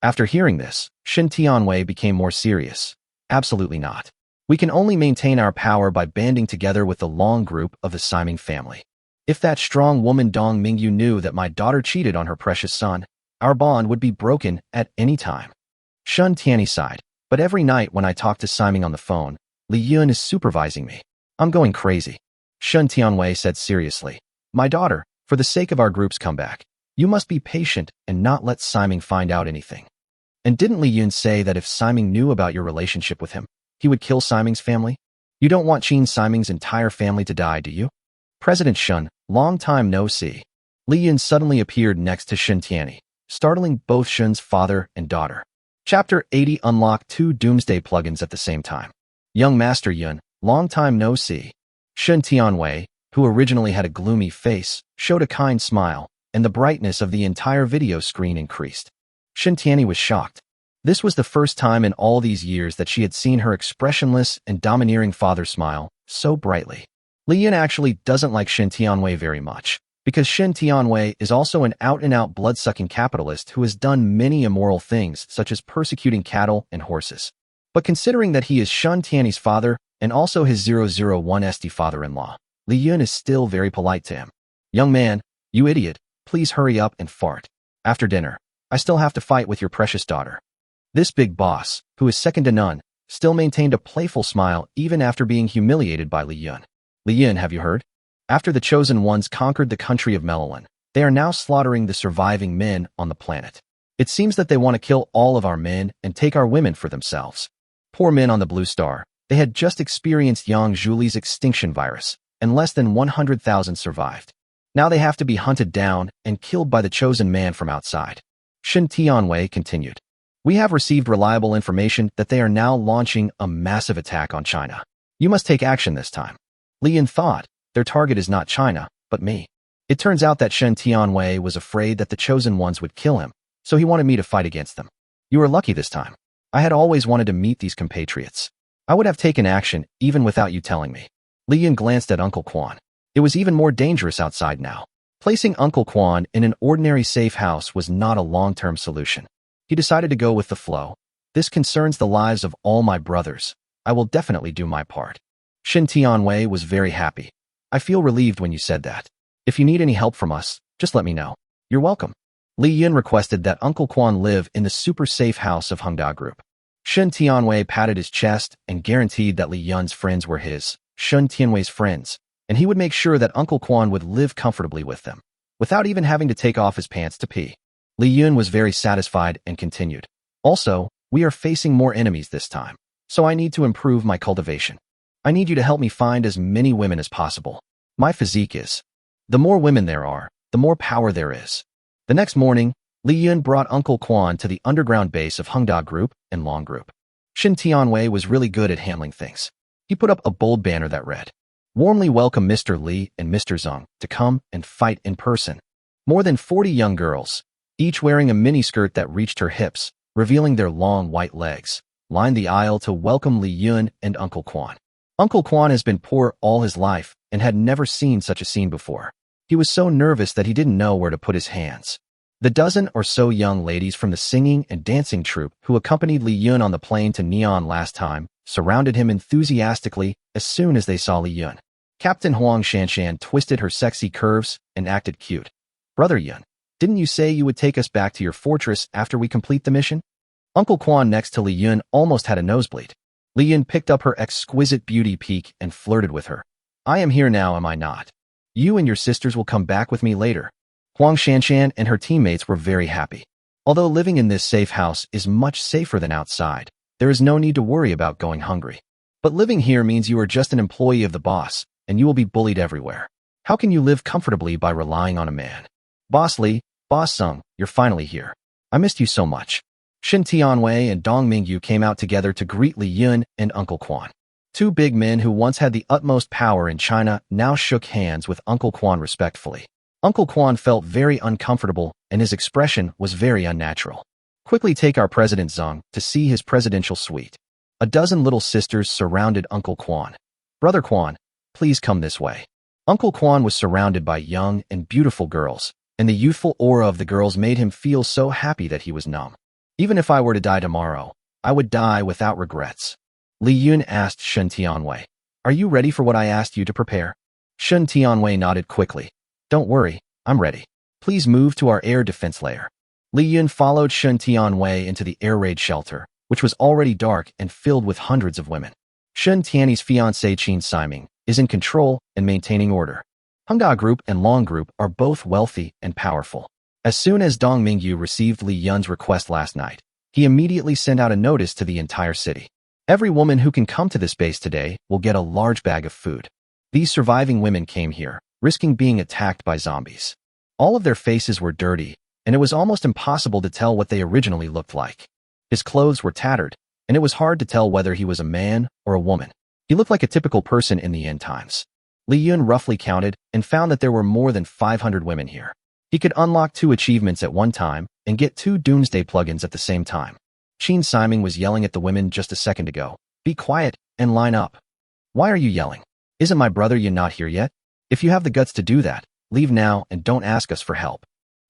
After hearing this, Shen Tianwei became more serious. "Absolutely not. We can only maintain our power by banding together with the long group of the Siming family. If that strong woman Dong Mingyu knew that my daughter cheated on her precious son, our bond would be broken at any time." Shen Tianyi sighed. "But every night when I talk to Siming on the phone, Li Yun is supervising me. I'm going crazy." Shen Tianwei said seriously, "My daughter, for the sake of our group's comeback, you must be patient and not let Siming find out anything. And didn't Li Yun say that if Siming knew about your relationship with him, he would kill Siming's family? You don't want Qin Siming's entire family to die, do you?" "President Shen, long time no see." Li Yun suddenly appeared next to Shen Tianyi, startling both Shen's father and daughter. Chapter 80 Unlock 2 Doomsday plugins at the same time. "Young Master Yun, long time no see." Shen Tianwei, who originally had a gloomy face, showed a kind smile, and the brightness of the entire video screen increased. Shen Tianyi was shocked. This was the first time in all these years that she had seen her expressionless and domineering father smile so brightly. Li Yun actually doesn't like Shen Tianwei very much, because Shen Tianwei is also an out-and-out blood-sucking capitalist who has done many immoral things such as persecuting cattle and horses. But considering that he is Shen Tianyi's father and also his 001 SD father-in-law, Li Yun is still very polite to him. "Young man, you idiot, please hurry up and fart. After dinner, I still have to fight with your precious daughter." This big boss, who is second to none, still maintained a playful smile even after being humiliated by Li Yun. "Li Yun, have you heard? After the Chosen Ones conquered the country of Melilin, they are now slaughtering the surviving men on the planet. It seems that they want to kill all of our men and take our women for themselves. Poor men on the Blue Star, they had just experienced Yang Zhuli's extinction virus, and less than 100,000 survived. Now they have to be hunted down and killed by the chosen man from outside. Shen Tianwei continued. We have received reliable information that they are now launching a massive attack on China. You must take action this time. Li Yin thought, their target is not China, but me. It turns out that Shen Tianwei was afraid that the chosen ones would kill him, so he wanted me to fight against them. You were lucky this time. I had always wanted to meet these compatriots. I would have taken action even without you telling me. Li Yin glanced at Uncle Quan. It was even more dangerous outside now. Placing Uncle Quan in an ordinary safe house was not a long-term solution. He decided to go with the flow. This concerns the lives of all my brothers. I will definitely do my part. Shen Tianwei was very happy. I feel relieved when you said that. If you need any help from us, just let me know. You're welcome. Li Yin requested that Uncle Quan live in the super safe house of Hengda Group. Shen Tianwei patted his chest and guaranteed that Li Yun's friends were his, Shen Tianwei's friends, and he would make sure that Uncle Quan would live comfortably with them, without even having to take off his pants to pee. Li Yun was very satisfied and continued. Also, we are facing more enemies this time, so I need to improve my cultivation. I need you to help me find as many women as possible. My physique is. The more women there are, the more power there is. The next morning, Li Yun brought Uncle Quan to the underground base of Hengda Group and Long Group. Shen Tianwei was really good at handling things. He put up a bold banner that read, "Warmly welcome Mr. Li and Mr. Zhang to come and fight in person." More than 40 young girls, each wearing a miniskirt that reached her hips, revealing their long white legs, lined the aisle to welcome Li Yun and Uncle Quan. Uncle Quan has been poor all his life and had never seen such a scene before. He was so nervous that he didn't know where to put his hands. The dozen or so young ladies from the singing and dancing troupe who accompanied Li Yun on the plane to Neon last time surrounded him enthusiastically as soon as they saw Li Yun. Captain Huang Shanshan twisted her sexy curves and acted cute. Brother Yun, didn't you say you would take us back to your fortress after we complete the mission? Uncle Quan next to Li Yun almost had a nosebleed. Li Yun picked up her exquisite beauty peak and flirted with her. I am here now, am I not? You and your sisters will come back with me later. Huang Shanshan and her teammates were very happy. Although living in this safe house is much safer than outside, there is no need to worry about going hungry. But living here means you are just an employee of the boss, and you will be bullied everywhere. How can you live comfortably by relying on a man? Boss Li, Boss Sung, you're finally here. I missed you so much. Shen Tianwei and Dong Mingyu came out together to greet Li Yun and Uncle Quan. Two big men who once had the utmost power in China now shook hands with Uncle Quan respectfully. Uncle Quan felt very uncomfortable and his expression was very unnatural. Quickly take our President Zhang to see his presidential suite. A dozen little sisters surrounded Uncle Quan. Brother Quan, please come this way. Uncle Quan was surrounded by young and beautiful girls, and the youthful aura of the girls made him feel so happy that he was numb. Even if I were to die tomorrow, I would die without regrets. Li Yun asked Shen Tianwei, are you ready for what I asked you to prepare? Shen Tianwei nodded quickly. Don't worry, I'm ready. Please move to our air defense layer. Li Yun followed Shen Tianwei into the air raid shelter, which was already dark and filled with hundreds of women. Shen Tianyi's fiancée Qin Siming is in control and maintaining order. Hengda Group and Long Group are both wealthy and powerful. As soon as Dong Mingyu received Li Yun's request last night, he immediately sent out a notice to the entire city. Every woman who can come to this base today will get a large bag of food. These surviving women came here, risking being attacked by zombies. All of their faces were dirty, and it was almost impossible to tell what they originally looked like. His clothes were tattered, and it was hard to tell whether he was a man or a woman. He looked like a typical person in the end times. Li Yun roughly counted and found that there were more than 500 women here. He could unlock 2 achievements at one time and get 2 doomsday plugins at the same time. Qin Siming was yelling at the women just a second ago. Be quiet and line up. Why are you yelling? Isn't my brother Yun not here yet? If you have the guts to do that, leave now and don't ask us for help.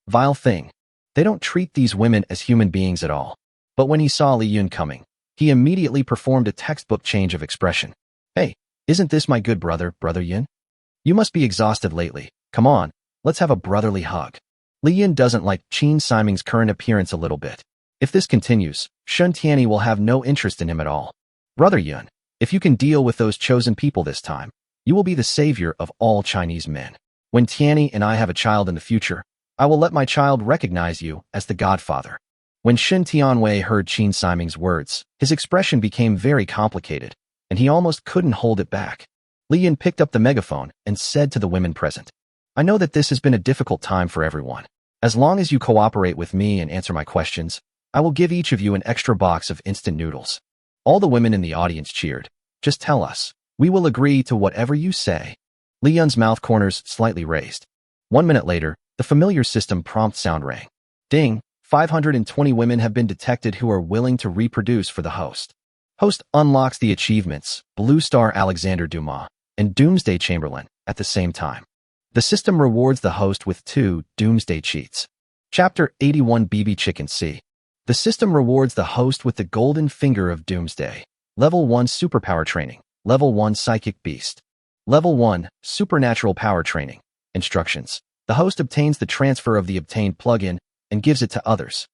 Vile thing. They don't treat these women as human beings at all. But when he saw Li Yun coming, he immediately performed a textbook change of expression. Hey, isn't this my good brother, Brother Yun? You must be exhausted lately. Come on, let's have a brotherly hug. Li Yun doesn't like Qin Siming's current appearance a little bit. If this continues, Shen Tianyi will have no interest in him at all. Brother Yun, if you can deal with those chosen people this time, you will be the savior of all Chinese men. When Tianyi and I have a child in the future, I will let my child recognize you as the godfather. When Shen Tianwei heard Qin Siming's words, his expression became very complicated, and he almost couldn't hold it back. Li Yun picked up the megaphone and said to the women present, I know that this has been a difficult time for everyone. As long as you cooperate with me and answer my questions, I will give each of you an extra box of instant noodles. All the women in the audience cheered. Just tell us. We will agree to whatever you say. Li Yun's mouth corners slightly raised. 1 minute later, the familiar system prompt sound rang. Ding, 520 women have been detected who are willing to reproduce for the host. Host unlocks the achievements, Blue Star Alexander Dumas, and Doomsday Chamberlain, at the same time. The system rewards the host with 2 Doomsday cheats. Chapter 81 BB Chicken C. The system rewards the host with the golden finger of Doomsday. Level 1 Superpower Training. Level 1 Psychic Beast. Level 1 Supernatural Power Training. Instructions. The host obtains the transfer of the obtained plugin and gives it to others.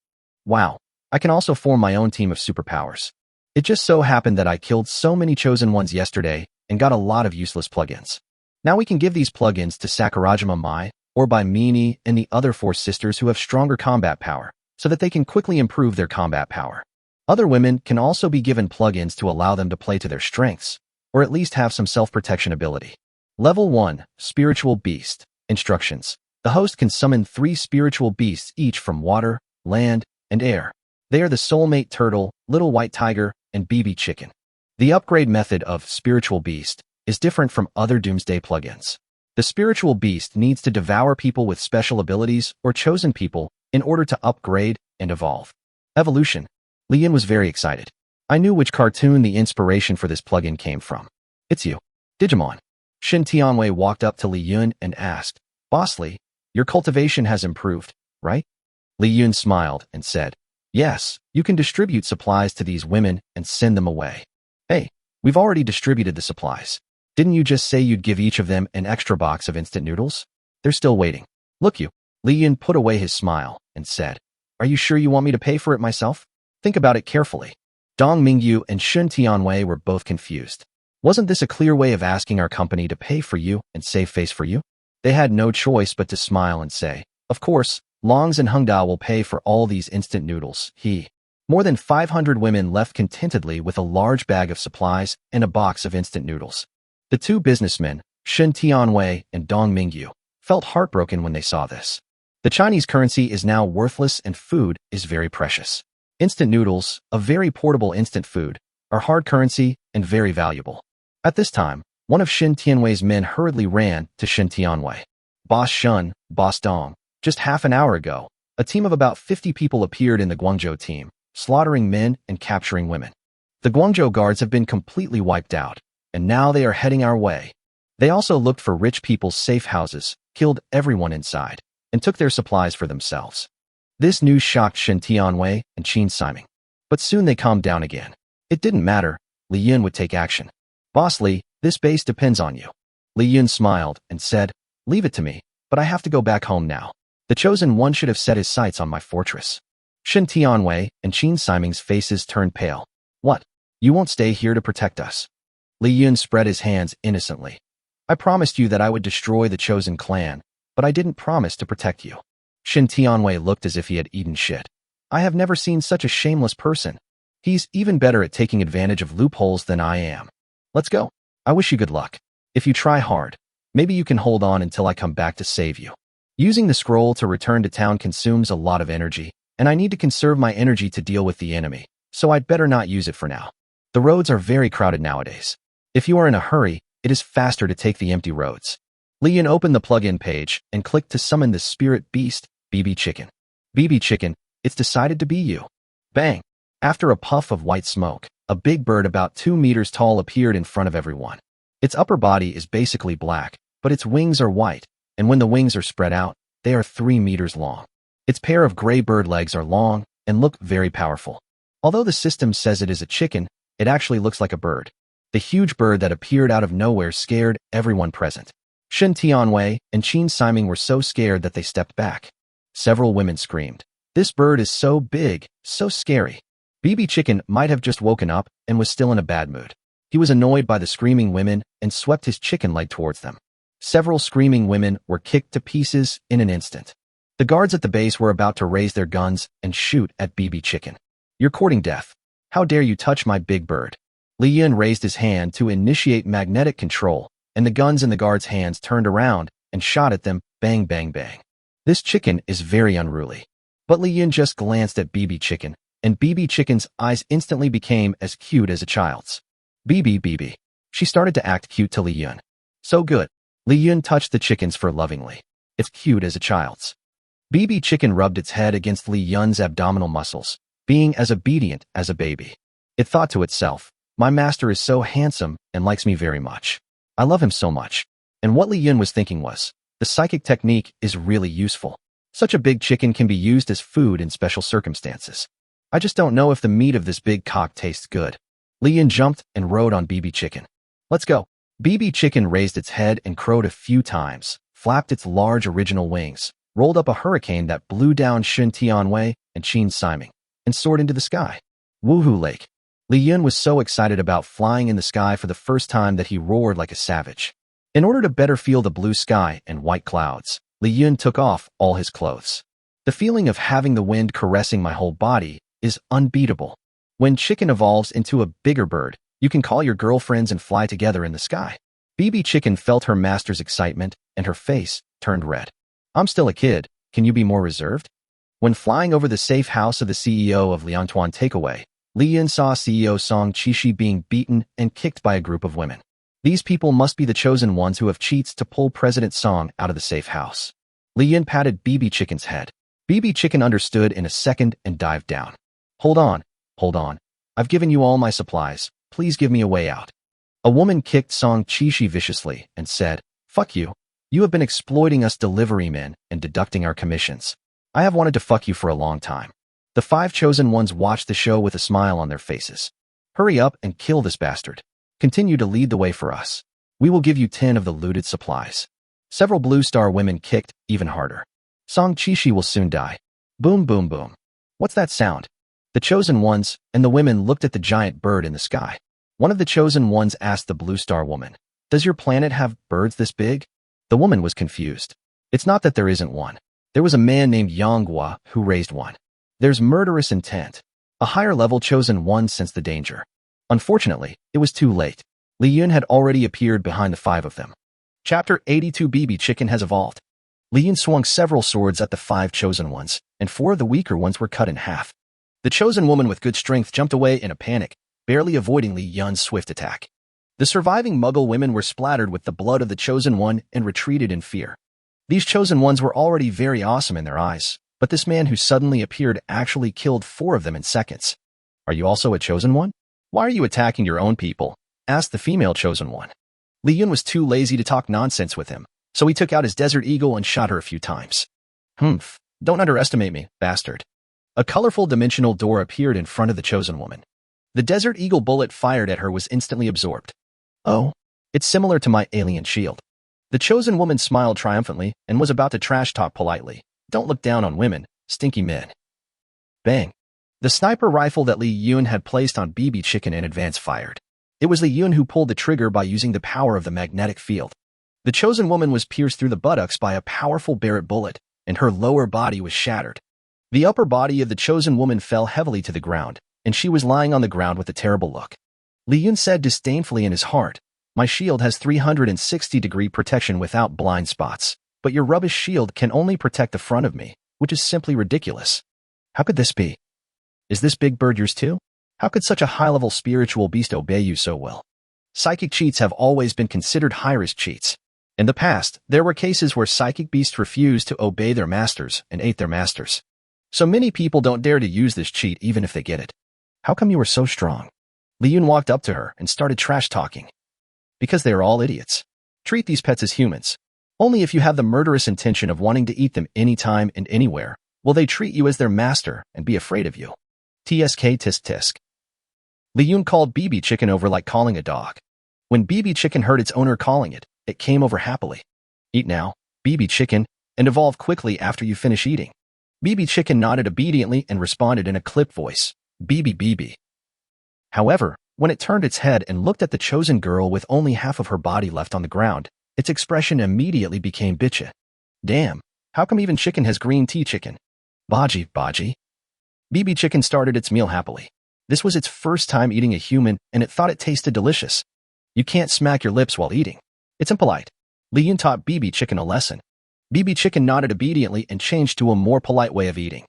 Wow, I can also form my own team of superpowers. It just so happened that I killed so many chosen ones yesterday and got a lot of useless plugins. Now we can give these plugins to Sakurajima Mai, or by Mini and the other 4 sisters who have stronger combat power, so that they can quickly improve their combat power. Other women can also be given plugins to allow them to play to their strengths, or at least have some self-protection ability. Level 1 Spiritual Beast. Instructions. The host can summon 3 spiritual beasts each from water, land, and air. They are the Soulmate Turtle, Little White Tiger, and BB Chicken. The upgrade method of Spiritual Beast is different from other Doomsday plugins. The Spiritual Beast needs to devour people with special abilities or chosen people in order to upgrade and evolve. Evolution. Li Yun was very excited. I knew which cartoon the inspiration for this plugin came from. It's you. Digimon. Shin Tianwei walked up to Li Yun and asked, Boss Li, your cultivation has improved, right? Li Yun smiled and said, Yes, you can distribute supplies to these women and send them away. Hey, we've already distributed the supplies. Didn't you just say you'd give each of them an extra box of instant noodles? They're still waiting. Look you. Li Yun put away his smile and said, Are you sure you want me to pay for it myself? Think about it carefully. Dong Mingyu and Shun Tianwei were both confused. Wasn't this a clear way of asking our company to pay for you and save face for you? They had no choice but to smile and say, Of course, Longs and Hengda will pay for all these instant noodles. More than 500 women left contentedly with a large bag of supplies and a box of instant noodles. The 2 businessmen, Shin Tianwei and Dong Mingyu, felt heartbroken when they saw this. The Chinese currency is now worthless and food is very precious. Instant noodles, a very portable instant food, are hard currency and very valuable. At this time, one of Shin Tianwei's men hurriedly ran to Shin Tianwei. Boss Shun, Boss Dong, just half an hour ago, a team of about 50 people appeared in the Guangzhou team, slaughtering men and capturing women. The Guangzhou guards have been completely wiped out, and now they are heading our way. They also looked for rich people's safe houses, killed everyone inside, and took their supplies for themselves. This news shocked Shin Tianwei and Qin Siming. But soon they calmed down again. It didn't matter. Li Yun would take action. Boss Li, this base depends on you. Li Yun smiled and said, Leave it to me, but I have to go back home now. The chosen one should have set his sights on my fortress. Shin Tianwei and Qin Siming's faces turned pale. What? You won't stay here to protect us? Li Yun spread his hands innocently. I promised you that I would destroy the chosen clan, but I didn't promise to protect you. Shin Tianwei looked as if he had eaten shit. I have never seen such a shameless person. He's even better at taking advantage of loopholes than I am. Let's go. I wish you good luck. If you try hard, maybe you can hold on until I come back to save you. Using the scroll to return to town consumes a lot of energy, and I need to conserve my energy to deal with the enemy, so I'd better not use it for now. The roads are very crowded nowadays. If you are in a hurry, it is faster to take the empty roads. Li Yun opened the plugin page and clicked to summon the spirit beast, BB Chicken. BB Chicken, it's decided to be you. Bang! After a puff of white smoke, a big bird about 2 meters tall appeared in front of everyone. Its upper body is basically black, but its wings are white, and when the wings are spread out, they are 3 meters long. Its pair of gray bird legs are long and look very powerful. Although the system says it is a chicken, it actually looks like a bird. The huge bird that appeared out of nowhere scared everyone present. Shin Tianwei and Qin Siming were so scared that they stepped back. Several women screamed, This bird is so big, so scary. BB Chicken might have just woken up and was still in a bad mood. He was annoyed by the screaming women and swept his chicken leg towards them. Several screaming women were kicked to pieces in an instant. The guards at the base were about to raise their guns and shoot at BB Chicken. You're courting death. How dare you touch my big bird? Li Yun raised his hand to initiate magnetic control, and the guns in the guards' hands turned around and shot at them Bang, bang, bang. This chicken is very unruly. But Li Yun just glanced at BB Chicken, and BB Chicken's eyes instantly became as cute as a child's. BB. She started to act cute to Li Yun. So good. Li Yun touched the chicken's fur lovingly. It's cute as a child's. BB Chicken rubbed its head against Li Yun's abdominal muscles, being as obedient as a baby. It thought to itself, my master is so handsome and likes me very much. I love him so much. And what Li Yun was thinking was, the psychic technique is really useful. Such a big chicken can be used as food in special circumstances. I just don't know if the meat of this big cock tastes good. Li Yun jumped and rode on BB Chicken. Let's go. BB Chicken raised its head and crowed a few times, flapped its large original wings, rolled up a hurricane that blew down Shun Tianwei and Qin Siming, and soared into the sky. Woohoo Lake. Li Yun was so excited about flying in the sky for the first time that he roared like a savage. In order to better feel the blue sky and white clouds, Li Yun took off all his clothes. The feeling of having the wind caressing my whole body is unbeatable. When chicken evolves into a bigger bird, you can call your girlfriends and fly together in the sky. BB Chicken felt her master's excitement, and her face turned red. I'm still a kid, can you be more reserved? When flying over the safe house of the CEO of Liantuan Takeaway, Li Yun saw CEO Song Qishi being beaten and kicked by a group of women. These people must be the chosen ones who have cheats to pull President Song out of the safe house. Li Yun patted BB Chicken's head. BB Chicken understood in a second and dived down. Hold on. I've given you all my supplies. Please give me a way out. A woman kicked Song Qishi viciously and said, fuck you. You have been exploiting us delivery men and deducting our commissions. I have wanted to fuck you for a long time. The 5 chosen ones watched the show with a smile on their faces. Hurry up and kill this bastard. Continue to lead the way for us. We will give you 10 of the looted supplies. Several Blue Star women kicked even harder. Song Qishi will soon die. Boom, boom, boom. What's that sound? The chosen ones and the women looked at the giant bird in the sky. One of the chosen ones asked the Blue Star woman, does your planet have birds this big? The woman was confused. It's not that there isn't one. There was a man named Yanghua who raised one. There's murderous intent. A higher level chosen one sensed the danger. Unfortunately, it was too late. Li Yun had already appeared behind the 5 of them. Chapter 82 BB Chicken has evolved. Li Yun swung several swords at the 5 chosen ones, and 4 of the weaker ones were cut in half. The chosen woman with good strength jumped away in a panic, barely avoiding Li Yun's swift attack. The surviving Muggle women were splattered with the blood of the chosen one and retreated in fear. These chosen ones were already very awesome in their eyes, but this man who suddenly appeared actually killed 4 of them in seconds. Are you also a chosen one? Why are you attacking your own people? Asked the female chosen one. Li Yun was too lazy to talk nonsense with him, so he took out his Desert Eagle and shot her a few times. Humph, don't underestimate me, bastard. A colorful dimensional door appeared in front of the chosen woman. The Desert Eagle bullet fired at her was instantly absorbed. Oh, it's similar to my alien shield. The chosen woman smiled triumphantly and was about to trash talk politely. Don't look down on women, stinky men. Bang. The sniper rifle that Li Yun had placed on BB Chicken in advance fired. It was Li Yun who pulled the trigger by using the power of the magnetic field. The chosen woman was pierced through the buttocks by a powerful Barrett bullet, and her lower body was shattered. The upper body of the chosen woman fell heavily to the ground, and she was lying on the ground with a terrible look. Li Yun said disdainfully in his heart, my shield has 360-degree protection without blind spots, but your rubbish shield can only protect the front of me, which is simply ridiculous. How could this be? Is this big bird yours too? How could such a high-level spiritual beast obey you so well? Psychic cheats have always been considered high-risk cheats. In the past, there were cases where psychic beasts refused to obey their masters and ate their masters. So many people don't dare to use this cheat even if they get it. How come you were so strong? Li Yun walked up to her and started trash-talking. Because they are all idiots. Treat these pets as humans. Only if you have the murderous intention of wanting to eat them anytime and anywhere will they treat you as their master and be afraid of you. TSK tisk tisk. Li Yun called BB Chicken over like calling a dog. When BB Chicken heard its owner calling it, it came over happily. Eat now, BB Chicken, and evolve quickly after you finish eating. BB Chicken nodded obediently and responded in a clipped voice, BB. However, when it turned its head and looked at the chosen girl with only half of her body left on the ground, its expression immediately became bitchy. Damn, how come even chicken has green tea chicken? Baji. BB Chicken started its meal happily. This was its first time eating a human, and it thought it tasted delicious. You can't smack your lips while eating. It's impolite. Li Yun taught BB Chicken a lesson. BB Chicken nodded obediently and changed to a more polite way of eating.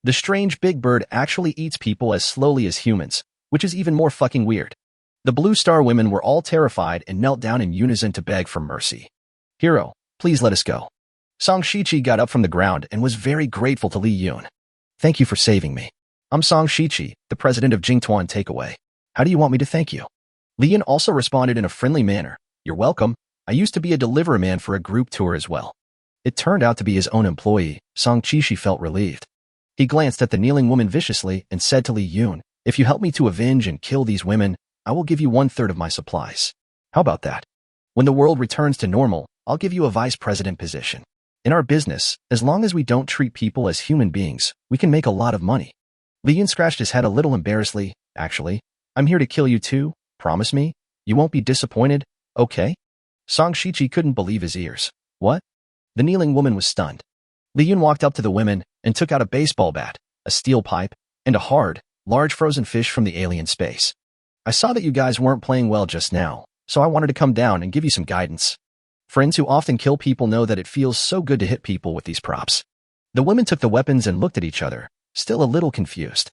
The strange big bird actually eats people as slowly as humans, which is even more fucking weird. The Blue Star women were all terrified and knelt down in unison to beg for mercy. Hero, please let us go. Song Shichi got up from the ground and was very grateful to Li Yun. Thank you for saving me. I'm Song Shichi, the president of Jingtuan Takeaway. How do you want me to thank you? Li Yun also responded in a friendly manner. You're welcome. I used to be a delivery man for a group tour as well. It turned out to be his own employee. Song Shichi felt relieved. He glanced at the kneeling woman viciously and said to Li Yun, if you help me to avenge and kill these women, I will give you 1/3 of my supplies. How about that? When the world returns to normal, I'll give you a vice president position. In our business, as long as we don't treat people as human beings, we can make a lot of money. Li Yun scratched his head a little embarrassedly. Actually, I'm here to kill you too. Promise me? You won't be disappointed, okay? Song Shichi couldn't believe his ears. What? The kneeling woman was stunned. Li Yun walked up to the women and took out a baseball bat, a steel pipe, and a hard, large frozen fish from the alien space. I saw that you guys weren't playing well just now, so I wanted to come down and give you some guidance. Friends who often kill people know that it feels so good to hit people with these props. The women took the weapons and looked at each other, still a little confused.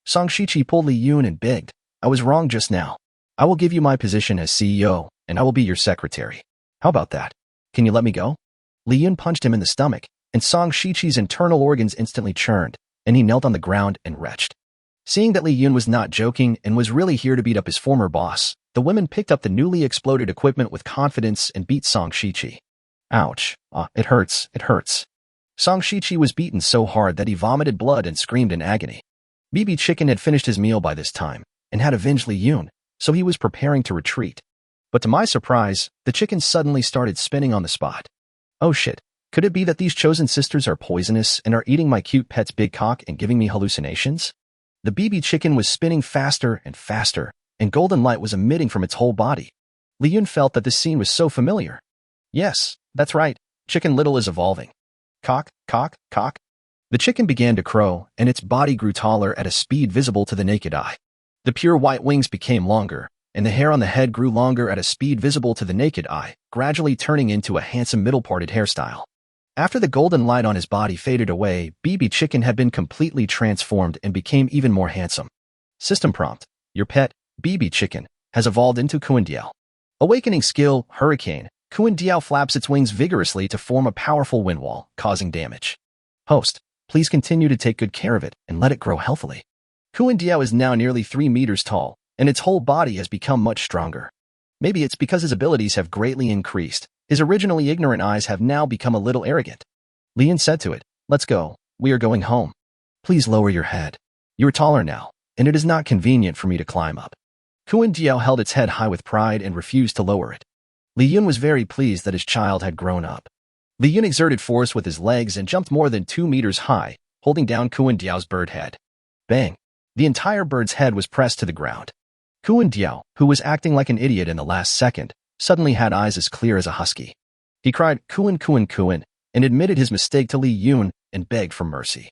Song Shichi pulled Li Yun and begged, I was wrong just now. I will give you my position as CEO, and I will be your secretary. How about that? Can you let me go? Li Yun punched him in the stomach, and Song Shichi's internal organs instantly churned, and he knelt on the ground and retched. Seeing that Li Yun was not joking and was really here to beat up his former boss, the women picked up the newly exploded equipment with confidence and beat Song Shichi. Ouch. It hurts, it hurts. Song Shichi was beaten so hard that he vomited blood and screamed in agony. BB Chicken had finished his meal by this time and had avenged Li Yun, so he was preparing to retreat. But to my surprise, the chicken suddenly started spinning on the spot. Oh shit. Could it be that these chosen sisters are poisonous and are eating my cute pet's big cock and giving me hallucinations? The BB Chicken was spinning faster and faster, and golden light was emitting from its whole body. Li Yun felt that this scene was so familiar. Yes, that's right. Chicken Little is evolving. Cock, cock, cock. The chicken began to crow, and its body grew taller at a speed visible to the naked eye. The pure white wings became longer, and the hair on the head grew longer at a speed visible to the naked eye, gradually turning into a handsome middle-parted hairstyle. After the golden light on his body faded away, BB Chicken had been completely transformed and became even more handsome. System prompt. Your pet, BB Chicken, has evolved into Kuindiao. Awakening skill, Hurricane. Kuindiao flaps its wings vigorously to form a powerful wind wall, causing damage. Host, please continue to take good care of it and let it grow healthily. Kuindiao is now nearly 3 meters tall, and its whole body has become much stronger. Maybe it's because his abilities have greatly increased. His originally ignorant eyes have now become a little arrogant. Li Yun said to it, let's go. We are going home. Please lower your head. You are taller now, and it is not convenient for me to climb up. Kuindiao held its head high with pride and refused to lower it. Li Yun was very pleased that his child had grown up. Li Yun exerted force with his legs and jumped more than 2 meters high, holding down Kuindiao's bird head. Bang! The entire bird's head was pressed to the ground. Kuindiao, who was acting like an idiot in the last second, suddenly had eyes as clear as a husky. He cried, Kuin, Kuin, Kuin, and admitted his mistake to Li Yun and begged for mercy.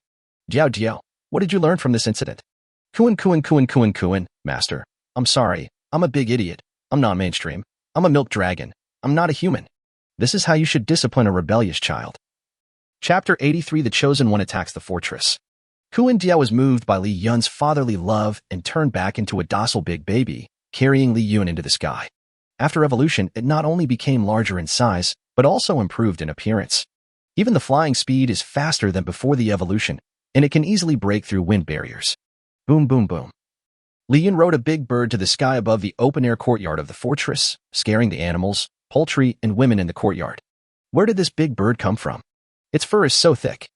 Jiao Jiao, what did you learn from this incident? Kuin, Kuin, Kuin, Kuin, Kuin, master. I'm sorry. I'm a big idiot. I'm not mainstream. I'm a milk dragon. I'm not a human. This is how you should discipline a rebellious child. Chapter 83. The Chosen One attacks the fortress. Kuindiao was moved by Li Yun's fatherly love and turned back into a docile big baby, carrying Li Yun into the sky. After evolution, it not only became larger in size, but also improved in appearance. Even the flying speed is faster than before the evolution, and it can easily break through wind barriers. Boom, boom, boom. Li Yun rode a big bird to the sky above the open-air courtyard of the fortress, scaring the animals, poultry, and women in the courtyard. Where did this big bird come from? Its fur is so thick.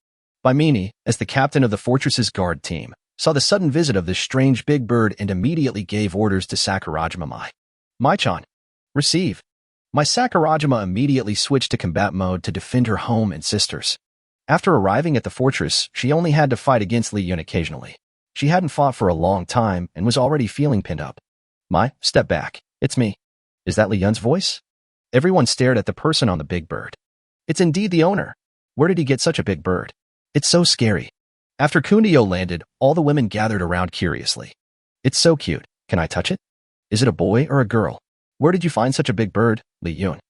Baimini, as the captain of the fortress's guard team, saw the sudden visit of this strange big bird and immediately gave orders to Sakurajima Mai. Mai-chan. Receive. My Sakurajima immediately switched to combat mode to defend her home and sisters. After arriving at the fortress, she only had to fight against Li Yun occasionally. She hadn't fought for a long time and was already feeling pinned up. Mai, step back. It's me. Is that Li Yun's voice? Everyone stared at the person on the big bird. It's indeed the owner. Where did he get such a big bird? It's so scary. After Kundio landed, all the women gathered around curiously. It's so cute. Can I touch it? Is it a boy or a girl? Where did you find such a big bird, Li Yun?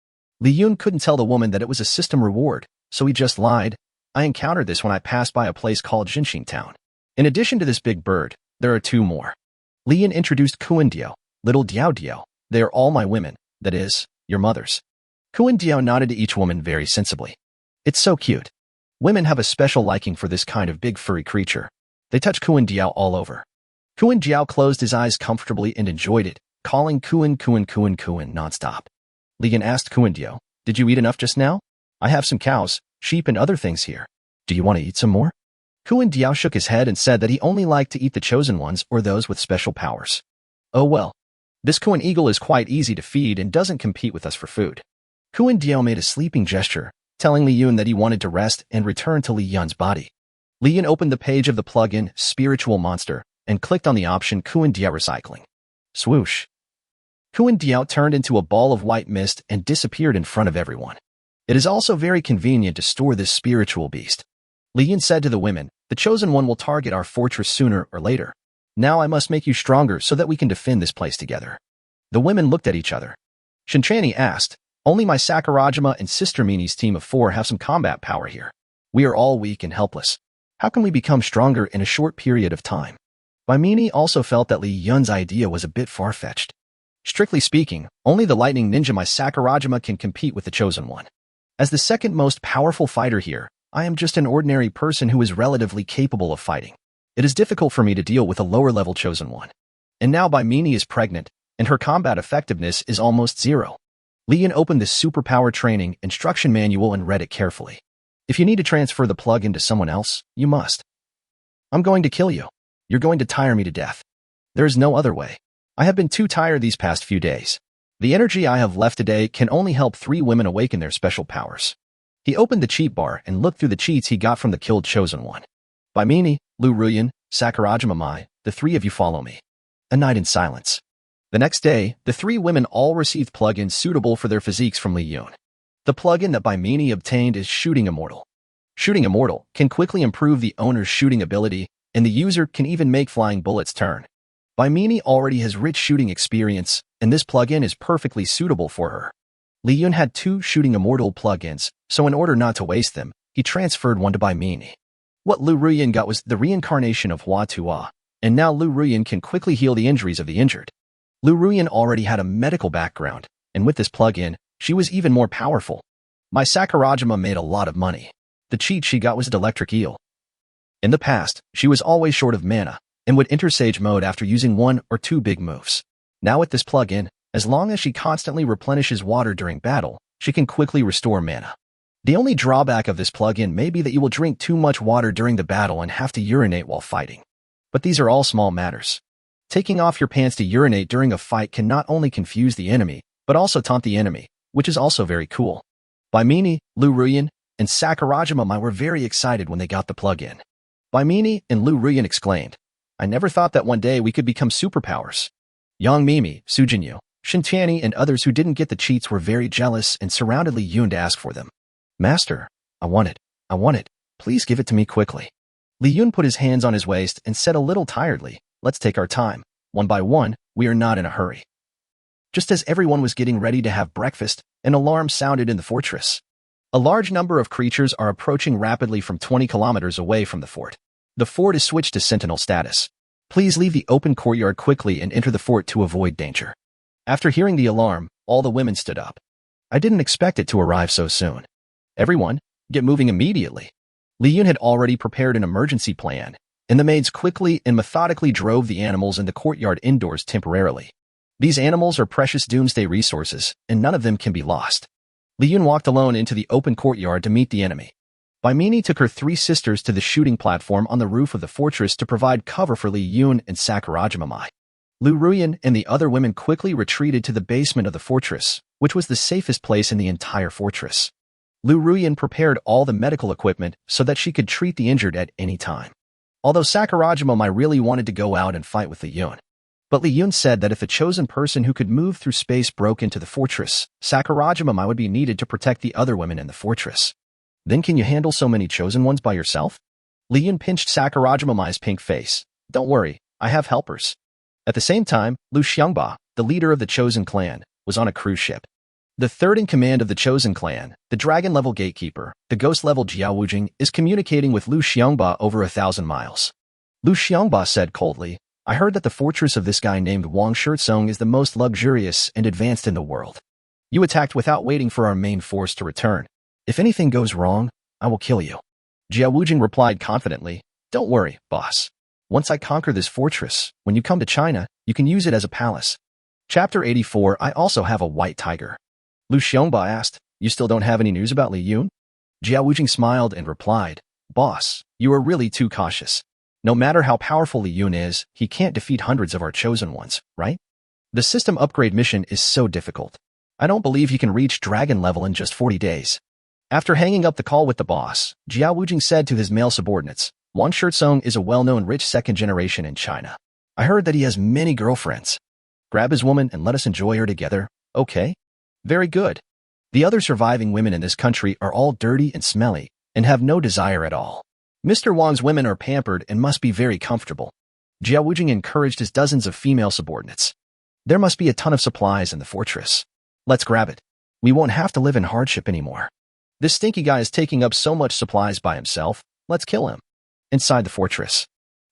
Li Yun couldn't tell the woman that it was a system reward, So he just lied. I encountered this when I passed by a place called Jinxing Town. In addition to this big bird, there are two more. Li Yun introduced Kuan Diao, little Diao Diao. They are all my women, that is, your mothers. Kuan Diao nodded to each woman very sensibly. It's so cute. Women have a special liking for this kind of big furry creature. They touch Kuan Diao all over. Kuan Diao closed his eyes comfortably and enjoyed it, calling Kuan Kuan Kuan Kuan nonstop. Li Yun asked Kuan Diao, did you eat enough just now? I have some cows, sheep and other things here. Do you want to eat some more? Kuan Diao shook his head and said that he only liked to eat the chosen ones or those with special powers. Oh well. This Kuan eagle is quite easy to feed and doesn't compete with us for food. Kuan Diao made a sleeping gesture, telling Li Yun that he wanted to rest and return to Li Yun's body. Li Yun opened the page of the plugin Spiritual Monster and clicked on the option Kuan Diao Recycling. Swoosh. Kuan Diao turned into a ball of white mist and disappeared in front of everyone. It is also very convenient to store this spiritual beast. Li Yun said to the women, the chosen one will target our fortress sooner or later. Now I must make you stronger so that we can defend this place together. The women looked at each other. Shinchani asked, only my Sakurajima and Sister Mini's team of 4 have some combat power here. We are all weak and helpless. How can we become stronger in a short period of time? Baimini also felt that Li Yun's idea was a bit far-fetched. Strictly speaking, only the lightning ninja my Sakurajima can compete with the chosen one. As the second most powerful fighter here, I am just an ordinary person who is relatively capable of fighting. It is difficult for me to deal with a lower-level chosen one. And now Baimini is pregnant, and her combat effectiveness is almost 0. Li Yun opened the superpower training instruction manual and read it carefully. If you need to transfer the plug-in to someone else, you must. I'm going to kill you. You're going to tire me to death. There is no other way. I have been too tired these past few days. The energy I have left today can only help 3 women awaken their special powers. He opened the cheat bar and looked through the cheats he got from the killed chosen one. Baimini, Lu Ruyan, Sakurajima Mai, the 3 of you follow me. A night in silence. The next day, the 3 women all received plugins suitable for their physiques from Li Yun. The plugin that Baimini obtained is Shooting Immortal. Shooting Immortal can quickly improve the owner's shooting ability, and the user can even make flying bullets turn. Baimini already has rich shooting experience, and this plugin is perfectly suitable for her. Li Yun had 2 Shooting Immortal plugins, so in order not to waste them, he transferred one to Baimini. What Lu Ruyan got was the reincarnation of Hua Tua, and now Lu Ruyan can quickly heal the injuries of the injured. Lu Ruyan already had a medical background, and with this plugin, she was even more powerful. My Sakurajima made a lot of money. The cheat she got was the electric eel. In the past, she was always short of mana, and would enter Sage mode after using 1 or 2 big moves. Now with this plugin, as long as she constantly replenishes water during battle, she can quickly restore mana. The only drawback of this plugin may be that you will drink too much water during the battle and have to urinate while fighting. But these are all small matters. Taking off your pants to urinate during a fight can not only confuse the enemy, but also taunt the enemy, which is also very cool. Baimini, Lu Ruyan, and Sakurajima Mai were very excited when they got the plugin. Baimini and Lu Ruyan exclaimed, I never thought that one day we could become superpowers. Yang Mimi, Sujinyu, Shintiani, and others who didn't get the cheats were very jealous and surrounded Li Yun to ask for them. Master, I want it. Please give it to me quickly. Li Yun put his hands on his waist and said a little tiredly, let's take our time. One by one, we are not in a hurry. Just as everyone was getting ready to have breakfast, an alarm sounded in the fortress. A large number of creatures are approaching rapidly from 20 kilometers away from the fort. The fort is switched to sentinel status. Please leave the open courtyard quickly and enter the fort to avoid danger. After hearing the alarm, all the women stood up. I didn't expect it to arrive so soon. Everyone, get moving immediately. Li Yun had already prepared an emergency plan, and the maids quickly and methodically drove the animals in the courtyard indoors temporarily. These animals are precious doomsday resources, and none of them can be lost. Li Yun walked alone into the open courtyard to meet the enemy. Baimini took her 3 sisters to the shooting platform on the roof of the fortress to provide cover for Li Yun and Sakurajima Mai. Lu Ruyan and the other women quickly retreated to the basement of the fortress, which was the safest place in the entire fortress. Lu Ruyan prepared all the medical equipment so that she could treat the injured at any time. Although Sakurajima Mai really wanted to go out and fight with Li Yun. But Li Yun said that if a chosen person who could move through space broke into the fortress, Sakurajima Mai would be needed to protect the other women in the fortress. Then can you handle so many chosen ones by yourself? Li Yun pinched Sakurajima Mai's pink face. Don't worry, I have helpers. At the same time, Lu Xiangba, the leader of the chosen clan, was on a cruise ship. The third in command of the Chosen Clan, the dragon-level gatekeeper, the ghost-level Jiao Wujing, is communicating with Lu Xiongba over 1,000 miles. Lu Xiongba said coldly, I heard that the fortress of this guy named Wang Shirtsong is the most luxurious and advanced in the world. You attacked without waiting for our main force to return. If anything goes wrong, I will kill you. Jiao Wujing replied confidently, Don't worry, boss. Once I conquer this fortress, when you come to China, you can use it as a palace. Chapter 84. I also have a white tiger. Lu Xiongba asked, You still don't have any news about Li Yun? Jiao Wujing smiled and replied, Boss, you are really too cautious. No matter how powerful Li Yun is, he can't defeat hundreds of our chosen ones, right? The system upgrade mission is so difficult. I don't believe he can reach dragon level in just 40 days. After hanging up the call with the boss, Jiao Wujing said to his male subordinates, Wang Shirtsong is a well-known rich second generation in China. I heard that he has many girlfriends. Grab his woman and let us enjoy her together, okay? Very good. The other surviving women in this country are all dirty and smelly, and have no desire at all. Mr. Wang's women are pampered and must be very comfortable. Jiao Wujing encouraged his dozens of female subordinates. There must be a ton of supplies in the fortress. Let's grab it. We won't have to live in hardship anymore. This stinky guy is taking up so much supplies by himself. Let's kill him. Inside the fortress,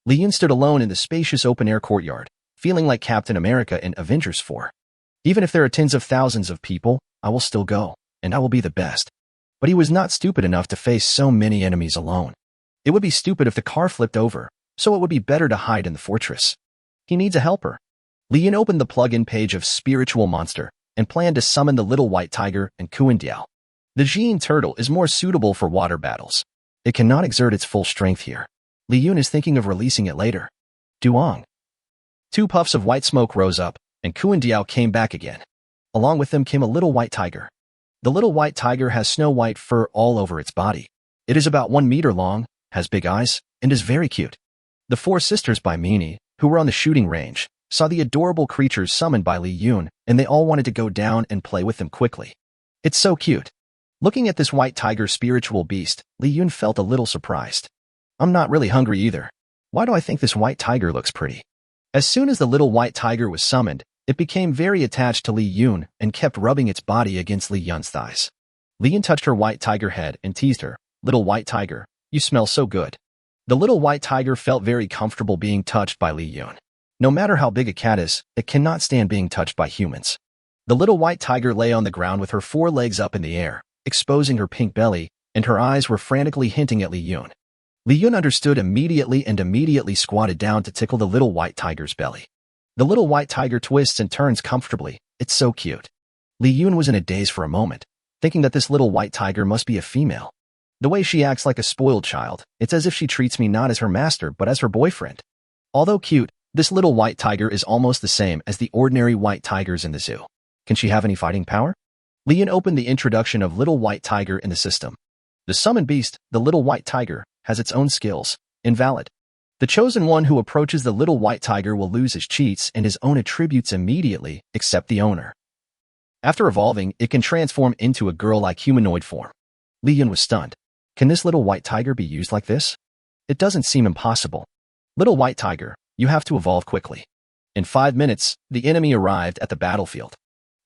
Li Yun stood alone in the spacious open-air courtyard, feeling like Captain America in Avengers 4. Even if there are tens of thousands of people, I will still go, and I will be the best. But he was not stupid enough to face so many enemies alone. It would be stupid if the car flipped over, so it would be better to hide in the fortress. He needs a helper. Li Yun opened the plug-in page of Spiritual Monster and planned to summon the little white tiger and Kuandiao. The Jin turtle is more suitable for water battles. It cannot exert its full strength here. Li Yun is thinking of releasing it later. Duong. 2 puffs of white smoke rose up, and Kuandiao came back again. Along with them came a little white tiger. The little white tiger has snow-white fur all over its body. It is about 1 meter long, has big eyes, and is very cute. The 4 sisters by Mini, who were on the shooting range, saw the adorable creatures summoned by Li Yun, and they all wanted to go down and play with them quickly. It's so cute. Looking at this white tiger spiritual beast, Li Yun felt a little surprised. I'm not really hungry either. Why do I think this white tiger looks pretty? As soon as the little white tiger was summoned, it became very attached to Li Yun and kept rubbing its body against Li Yun's thighs. Li Yun touched her white tiger head and teased her, Little white tiger, you smell so good. The little white tiger felt very comfortable being touched by Li Yun. No matter how big a cat is, it cannot stand being touched by humans. The little white tiger lay on the ground with her 4 legs up in the air, exposing her pink belly, and her eyes were frantically hinting at Li Yun. Li Yun understood immediately and immediately squatted down to tickle the little white tiger's belly. The little white tiger twists and turns comfortably. It's so cute. Li Yun was in a daze for a moment, thinking that this little white tiger must be a female. The way she acts like a spoiled child, it's as if she treats me not as her master but as her boyfriend. Although cute, this little white tiger is almost the same as the ordinary white tigers in the zoo. Can she have any fighting power? Li Yun opened the introduction of Little White Tiger in the system. The summoned beast, the Little White Tiger, has its own skills. Invalid. The chosen one who approaches the Little White Tiger will lose his cheats and his own attributes immediately, except the owner. After evolving, it can transform into a girl-like humanoid form. Li Yun was stunned. Can this Little White Tiger be used like this? It doesn't seem impossible. Little White Tiger, you have to evolve quickly. In 5 minutes, the enemy arrived at the battlefield.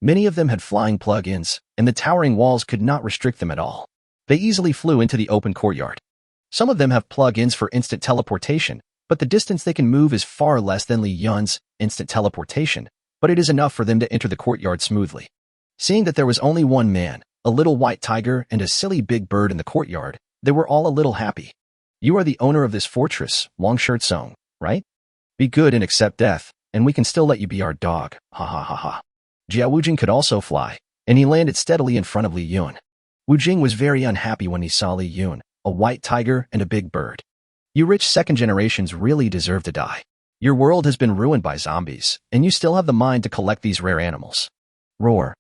Many of them had flying plug-ins, and the towering walls could not restrict them at all. They easily flew into the open courtyard. Some of them have plug-ins for instant teleportation, but the distance they can move is far less than Li Yun's instant teleportation, but it is enough for them to enter the courtyard smoothly. Seeing that there was only one man, a little white tiger, and a silly big bird in the courtyard, they were all a little happy. You are the owner of this fortress, Wang Shirtsong, right? Be good and accept death, and we can still let you be our dog, ha ha ha ha. Jiao Wujing could also fly, and he landed steadily in front of Li Yun. Wujing was very unhappy when he saw Li Yun, a white tiger and a big bird. You rich second generations really deserve to die. Your world has been ruined by zombies, and you still have the mind to collect these rare animals. Roar.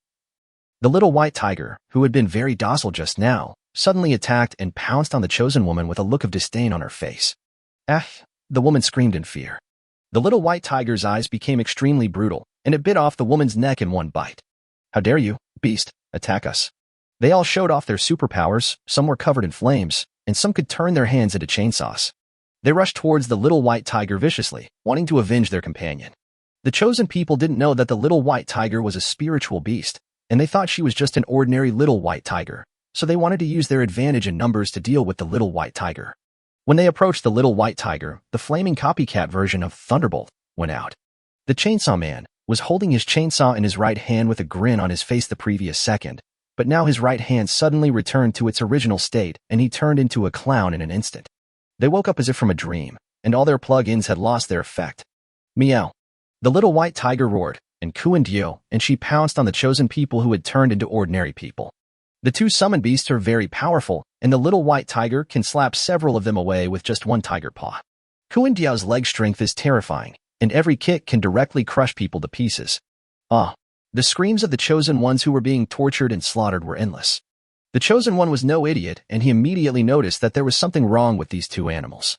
The little white tiger, who had been very docile just now, suddenly attacked and pounced on the chosen woman with a look of disdain on her face. The woman screamed in fear. The little white tiger's eyes became extremely brutal, and it bit off the woman's neck in one bite. How dare you, beast, attack us? They all showed off their superpowers, some were covered in flames, and some could turn their hands into chainsaws. They rushed towards the little white tiger viciously, wanting to avenge their companion. The chosen people didn't know that the little white tiger was a spiritual beast, and they thought she was just an ordinary little white tiger, so they wanted to use their advantage in numbers to deal with the little white tiger. When they approached the little white tiger, the flaming copycat version of Thunderbolt went out. The chainsaw man was holding his chainsaw in his right hand with a grin on his face the previous second, but now his right hand suddenly returned to its original state and he turned into a clown in an instant. They woke up as if from a dream, and all their plug-ins had lost their effect. Meow. The little white tiger roared, and Kuan-dio, and she pounced on the chosen people who had turned into ordinary people. The two summoned beasts are very powerful, and the little white tiger can slap several of them away with just one tiger paw. Kuan-dio's leg strength is terrifying, and every kick can directly crush people to pieces. The screams of the chosen ones who were being tortured and slaughtered were endless. The chosen one was no idiot, and he immediately noticed that there was something wrong with these two animals.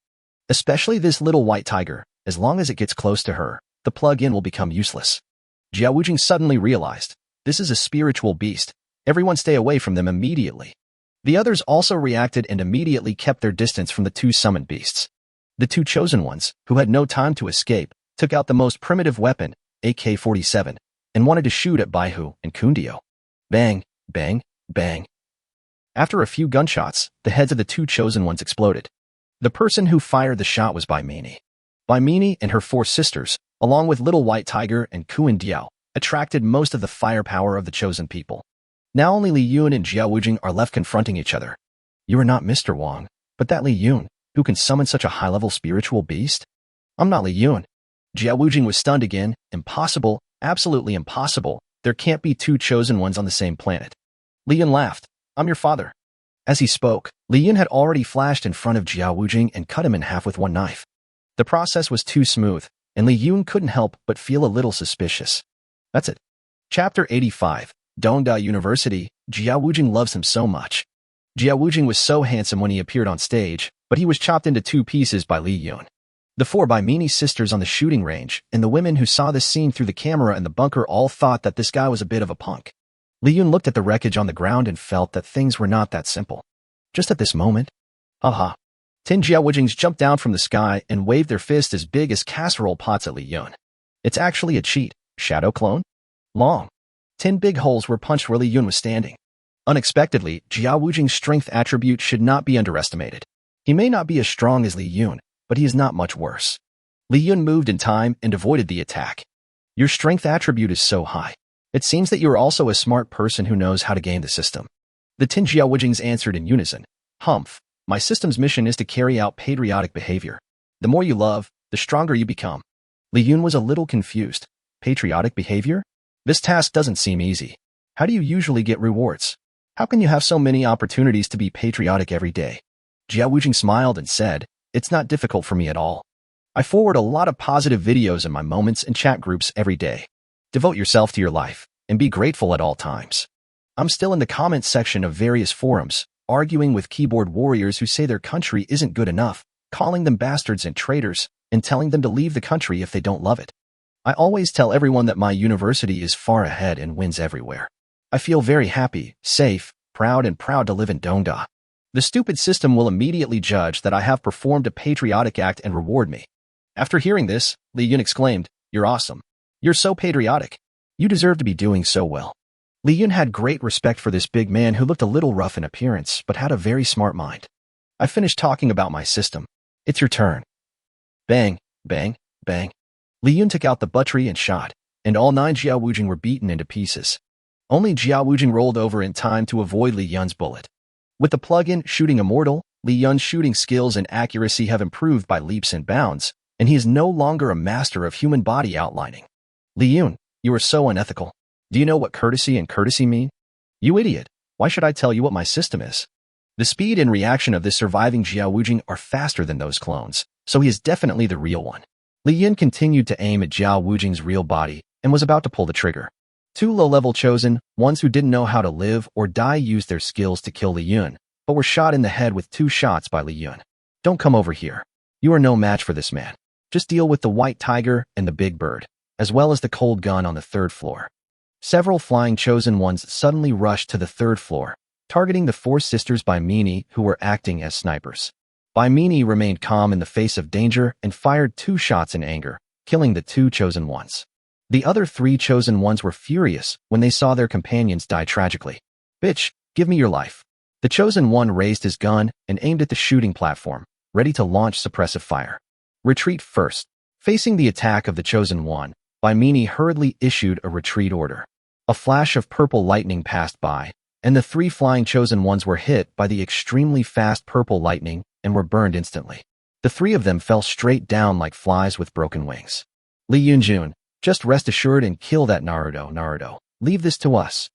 Especially this little white tiger. As long as it gets close to her, the plug-in will become useless. Jiao Wujing suddenly realized, this is a spiritual beast. Everyone stay away from them immediately. The others also reacted and immediately kept their distance from the two summoned beasts. The two chosen ones, who had no time to escape, took out the most primitive weapon, AK-47, and wanted to shoot at Baihu and Kuan-dio. Bang, bang, bang. After a few gunshots, the heads of the two chosen ones exploded. The person who fired the shot was Baimini. Baimini and her four sisters, along with Little White Tiger and Kuan-dio, attracted most of the firepower of the chosen people. Now only Li Yun and Jiao Wujing are left confronting each other. You are not Mr. Wang, but that Li Yun, who can summon such a high-level spiritual beast? I'm not Li Yun. Jiao Wujing was stunned again. Impossible, absolutely impossible. There can't be two chosen ones on the same planet. Li Yun laughed. I'm your father. As he spoke, Li Yun had already flashed in front of Jiao Wujing and cut him in half with one knife. The process was too smooth, and Li Yun couldn't help but feel a little suspicious. That's it. Chapter 85. Dongda University. Jiao Wujing loves him so much. Jiao Wujing was so handsome when he appeared on stage, but he was chopped into two pieces by Li Yun. The four Baimini sisters on the shooting range and the women who saw this scene through the camera in the bunker all thought that this guy was a bit of a punk. Li Yun looked at the wreckage on the ground and felt that things were not that simple. Just at this moment, haha. 10 Jiao Wujings jumped down from the sky and waved their fist as big as casserole pots at Li Yun. It's actually a cheat. Shadow clone? Long. 10 big holes were punched where Li Yun was standing. Unexpectedly, Jiao Wujing's strength attribute should not be underestimated. He may not be as strong as Li Yun, but he is not much worse. Li Yun moved in time and avoided the attack. Your strength attribute is so high. It seems that you are also a smart person who knows how to game the system. The 10 Jiao Wujings answered in unison. Humph. My system's mission is to carry out patriotic behavior. The more you love, the stronger you become. Li Yun was a little confused. Patriotic behavior? This task doesn't seem easy. How do you usually get rewards? How can you have so many opportunities to be patriotic every day? Jiao Wujing smiled and said, it's not difficult for me at all. I forward a lot of positive videos in my moments and chat groups every day. Devote yourself to your life and be grateful at all times. I'm still in the comments section of various forums, arguing with keyboard warriors who say their country isn't good enough, calling them bastards and traitors, and telling them to leave the country if they don't love it. I always tell everyone that my university is far ahead and wins everywhere. I feel very happy, safe, proud to live in Dongda. The stupid system will immediately judge that I have performed a patriotic act and reward me. After hearing this, Li Yun exclaimed, You're awesome. You're so patriotic. You deserve to be doing so well. Li Yun had great respect for this big man who looked a little rough in appearance but had a very smart mind. I finished talking about my system. It's your turn. Bang, bang, bang. Li Yun took out the buttery and shot, and all 9 Jiao Wujing were beaten into pieces. Only Jiao Wujing rolled over in time to avoid Li Yun's bullet. With the plug-in shooting immortal, Li Yun's shooting skills and accuracy have improved by leaps and bounds, and he is no longer a master of human body outlining. Li Yun, you are so unethical. Do you know what courtesy and courtesy mean? You idiot. Why should I tell you what my system is? The speed and reaction of this surviving Jiao Wujing are faster than those clones, so he is definitely the real one. Li Yun continued to aim at Jiao Wujing's real body and was about to pull the trigger. 2 low-level chosen, ones who didn't know how to live or die used their skills to kill Li Yun, but were shot in the head with 2 shots by Li Yun. Don't come over here. You are no match for this man. Just deal with the white tiger and the big bird, as well as the cold gun on the 3rd floor. Several flying chosen ones suddenly rushed to the 3rd floor, targeting the 4 sisters Baimini who were acting as snipers. Baimini remained calm in the face of danger and fired 2 shots in anger, killing the 2 chosen ones. The other three chosen ones were furious when they saw their companions die tragically. Bitch, give me your life. The chosen one raised his gun and aimed at the shooting platform, ready to launch suppressive fire. Retreat first. Facing the attack of the chosen one, Baimini hurriedly issued a retreat order. A flash of purple lightning passed by, and the three flying chosen ones were hit by the extremely fast purple lightning and were burned instantly. The three of them fell straight down like flies with broken wings. Li Yunjun, just rest assured and kill that Naruto. Leave this to us.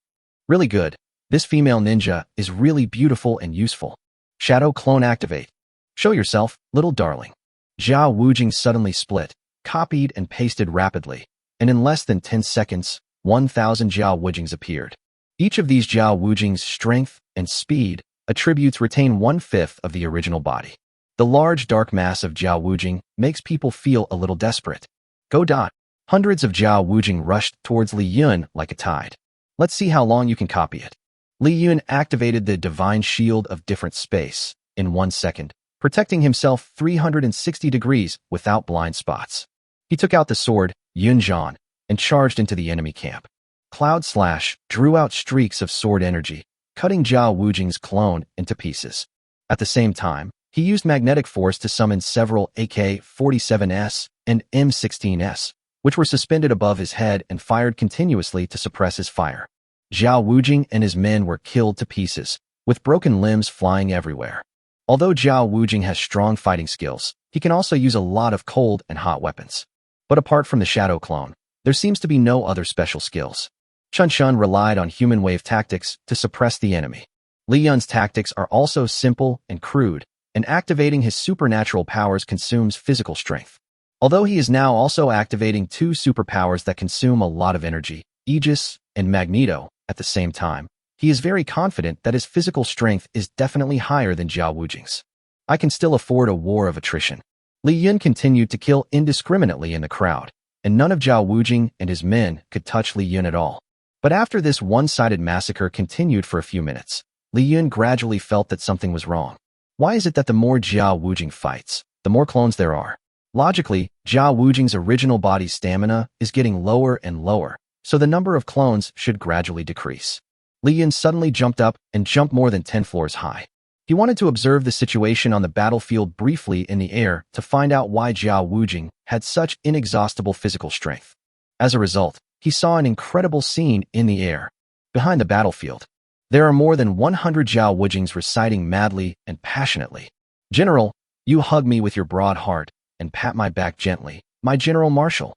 Really good. This female ninja is really beautiful and useful. Shadow clone activate. Show yourself, little darling. Zhao Wujing suddenly split, copied and pasted rapidly, and in less than 10 seconds, 1,000 Zhao Wujings appeared. Each of these Zhao Wujing's strength and speed attributes retain 1/5 of the original body. The large dark mass of Zhao Wujing makes people feel a little desperate. Go dot. Hundreds of Zhao Wujing rushed towards Li Yun like a tide. Let's see how long you can copy it. Li Yun activated the divine shield of different space in 1 second, protecting himself 360 degrees without blind spots. He took out the sword, Yunjian, and charged into the enemy camp. Cloud Slash drew out streaks of sword energy, cutting Zhao Wujing's clone into pieces. At the same time, he used magnetic force to summon several AK-47S and M16S, which were suspended above his head and fired continuously to suppress his fire. Zhao Wujing and his men were killed to pieces, with broken limbs flying everywhere. Although Zhao Wujing has strong fighting skills, he can also use a lot of cold and hot weapons. But apart from the Shadow Clone, there seems to be no other special skills. Chun Shun relied on human wave tactics to suppress the enemy. Li Yun's tactics are also simple and crude, and activating his supernatural powers consumes physical strength. Although he is now also activating two superpowers that consume a lot of energy, Aegis and Magneto, at the same time, he is very confident that his physical strength is definitely higher than Zhao Wujing's. I can still afford a war of attrition. Li Yun continued to kill indiscriminately in the crowd, and none of Zhao Wujing and his men could touch Li Yun at all. But after this one-sided massacre continued for a few minutes, Li Yun gradually felt that something was wrong. Why is it that the more Zhao Wujing fights, the more clones there are? Logically, Zhao Wujing's original body's stamina is getting lower and lower, so the number of clones should gradually decrease. Li Yun suddenly jumped up and jumped more than 10 floors high. He wanted to observe the situation on the battlefield briefly in the air to find out why Zhao Wujing had such inexhaustible physical strength. As a result, he saw an incredible scene in the air. Behind the battlefield, there are more than 100 Zhao Wujings reciting madly and passionately. General, you hug me with your broad heart and pat my back gently, my General Marshal.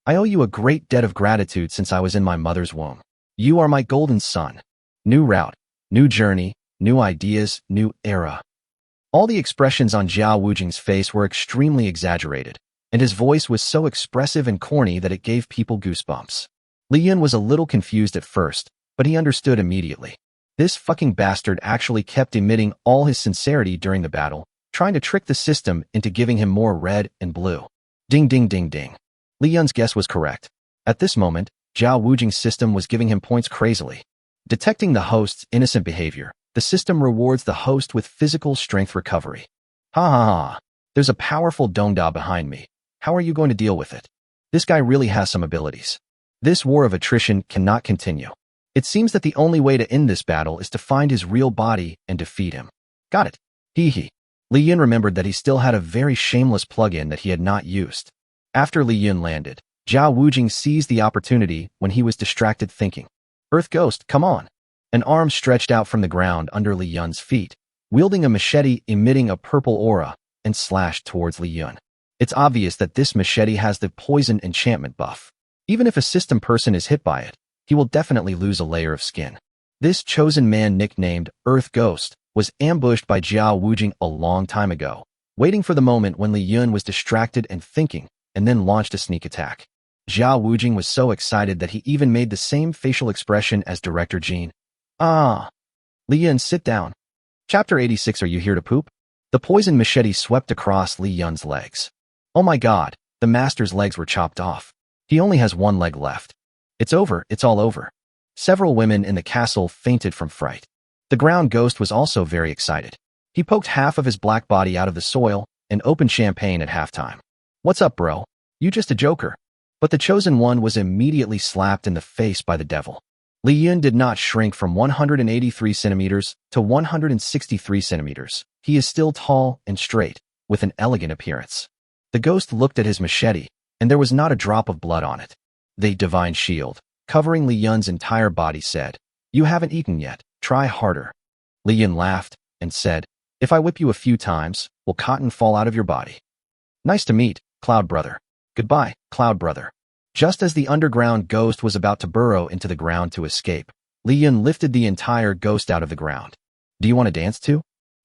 I owe you a great debt of gratitude since I was in my mother's womb. You are my golden son. New route, new journey, new ideas, new era. All the expressions on Zhao Wujing's face were extremely exaggerated, and his voice was so expressive and corny that it gave people goosebumps. Li Yun was a little confused at first, but he understood immediately. This fucking bastard actually kept emitting all his sincerity during the battle, trying to trick the system into giving him more red and blue. Ding ding ding ding. Li Yun's guess was correct. At this moment, Zhao Wujing's system was giving him points crazily. Detecting the host's innocent behavior, the system rewards the host with physical strength recovery. Ha ha ha. There's a powerful Dongda behind me. How are you going to deal with it? This guy really has some abilities. This war of attrition cannot continue. It seems that the only way to end this battle is to find his real body and defeat him. Got it. Hee hee. Li Yun remembered that he still had a very shameless plug-in that he had not used. After Li Yun landed, Zhao Wujing seized the opportunity when he was distracted thinking. Earth Ghost, come on. An arm stretched out from the ground under Li Yun's feet, wielding a machete emitting a purple aura, and slashed towards Li Yun. It's obvious that this machete has the poison enchantment buff. Even if a system person is hit by it, he will definitely lose a layer of skin. This chosen man nicknamed Earth Ghost was ambushed by Zhao Wujing a long time ago, waiting for the moment when Li Yun was distracted and thinking, and then launched a sneak attack. Zhao Wujing was so excited that he even made the same facial expression as Director Jean. Ah. Li Yun, sit down. Chapter 86. Are you here to poop? The poison machete swept across Li Yun's legs. Oh my god, the master's legs were chopped off. He only has one leg left. It's over, it's all over. Several women in the castle fainted from fright. The ground ghost was also very excited. He poked half of his black body out of the soil and opened champagne at halftime. What's up, bro? You just a joker. But the chosen one was immediately slapped in the face by the devil. Li Yun did not shrink from 183 centimeters to 163 centimeters. He is still tall and straight, with an elegant appearance. The ghost looked at his machete, and there was not a drop of blood on it. The divine shield, covering Li Yun's entire body, said, "You haven't eaten yet, try harder." Li Yun laughed and said, "If I whip you a few times, will cotton fall out of your body?" "Nice to meet, Cloud Brother." "Goodbye, Cloud Brother." Just as the underground ghost was about to burrow into the ground to escape, Li Yun lifted the entire ghost out of the ground. "Do you want to dance too?"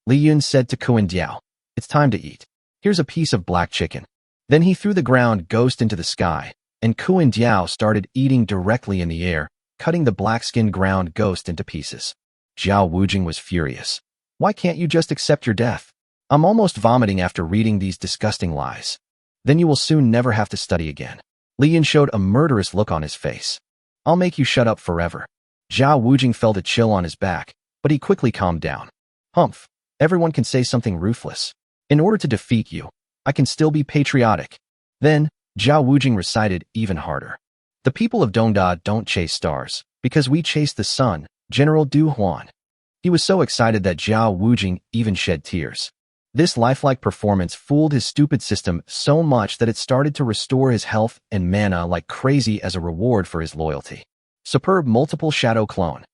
Li Yun said to Kuan Diao, "It's time to eat. Here's a piece of black chicken." Then he threw the ground ghost into the sky, and Kuan Diao started eating directly in the air, cutting the black-skinned ground ghost into pieces. Zhao Wujing was furious. "Why can't you just accept your death? I'm almost vomiting after reading these disgusting lies. Then you will soon never have to study again." Li Yun showed a murderous look on his face. "I'll make you shut up forever." Zhao Wujing felt a chill on his back, but he quickly calmed down. "Humph, everyone can say something ruthless. In order to defeat you, I can still be patriotic." Then, Zhao Wujing recited even harder. "The people of Dongda don't chase stars, because we chase the sun, General Du Huan." He was so excited that Zhao Wujing even shed tears. This lifelike performance fooled his stupid system so much that it started to restore his health and mana like crazy as a reward for his loyalty. Superb multiple shadow clone.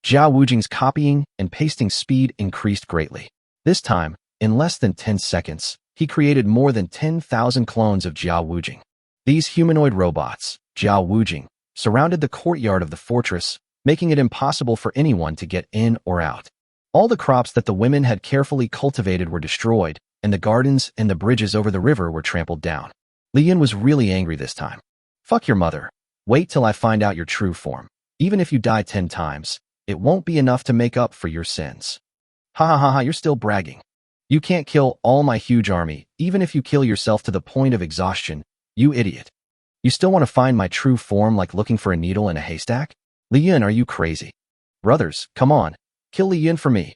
Zhao Wujing's copying and pasting speed increased greatly. This time, in less than 10 seconds, he created more than 10,000 clones of Zhao Wujing. These humanoid robots, Zhao Wujing, surrounded the courtyard of the fortress, making it impossible for anyone to get in or out. All the crops that the women had carefully cultivated were destroyed, and the gardens and the bridges over the river were trampled down. Li Yun was really angry this time. "Fuck your mother. Wait till I find out your true form. Even if you die 10 times, it won't be enough to make up for your sins." "Ha ha ha ha, you're still bragging. You can't kill all my huge army, even if you kill yourself to the point of exhaustion, you idiot. You still want to find my true form like looking for a needle in a haystack? Li Yun, are you crazy? Brothers, come on. Kill Li Yun for me."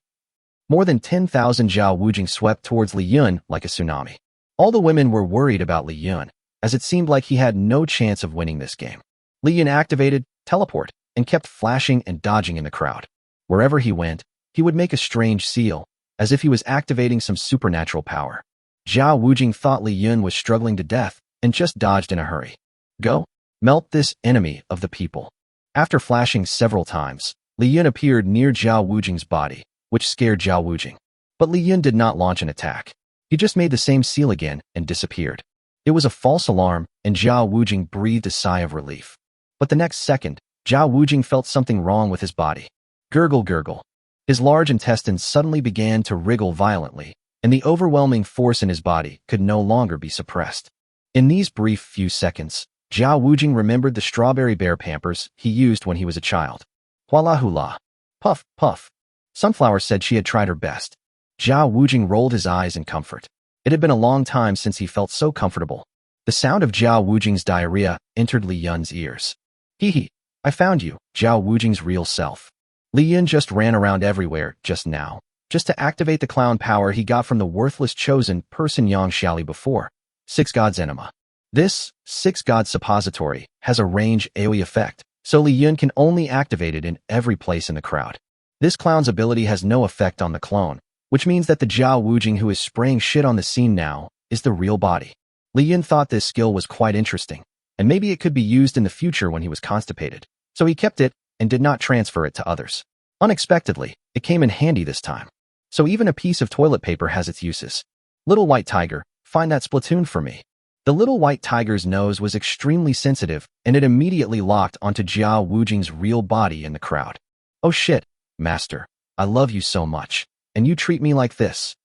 More than 10,000 Zhao Wujing swept towards Li Yun like a tsunami. All the women were worried about Li Yun, as it seemed like he had no chance of winning this game. Li Yun activated teleport and kept flashing and dodging in the crowd. Wherever he went, he would make a strange seal, as if he was activating some supernatural power. Zhao Wujing thought Li Yun was struggling to death and just dodged in a hurry. "Go, melt this enemy of the people." After flashing several times, Li Yun appeared near Zhao Wujing's body, which scared Zhao Wujing. But Li Yun did not launch an attack. He just made the same seal again and disappeared. It was a false alarm, and Zhao Wujing breathed a sigh of relief. But the next second, Zhao Wujing felt something wrong with his body. Gurgle gurgle. His large intestines suddenly began to wriggle violently, and the overwhelming force in his body could no longer be suppressed. In these brief few seconds, Zhao Wujing remembered the strawberry bear pampers he used when he was a child. Hula hula. Puff, puff. Sunflower said she had tried her best. Zhao Wujing rolled his eyes in comfort. It had been a long time since he felt so comfortable. The sound of Zhao Wujing's diarrhea entered Li Yun's ears. "Hee hee, I found you, Zhao Wujing's real self." Li Yun just ran around everywhere just now, just to activate the clown power he got from the worthless chosen person Yang Xiaoli before. Six Gods Enema. This Six Gods suppository has a range AoE effect, so Li Yun can only activate it in every place in the crowd. This clown's ability has no effect on the clone, which means that the Zhao Wujing who is spraying shit on the scene now is the real body. Li Yun thought this skill was quite interesting, and maybe it could be used in the future when he was constipated, so he kept it and did not transfer it to others. Unexpectedly, it came in handy this time. So even a piece of toilet paper has its uses. "Little white tiger, find that Splatoon for me." The little white tiger's nose was extremely sensitive, and it immediately locked onto Zhao Wujing's real body in the crowd. "Oh shit, master, I love you so much, and you treat me like this."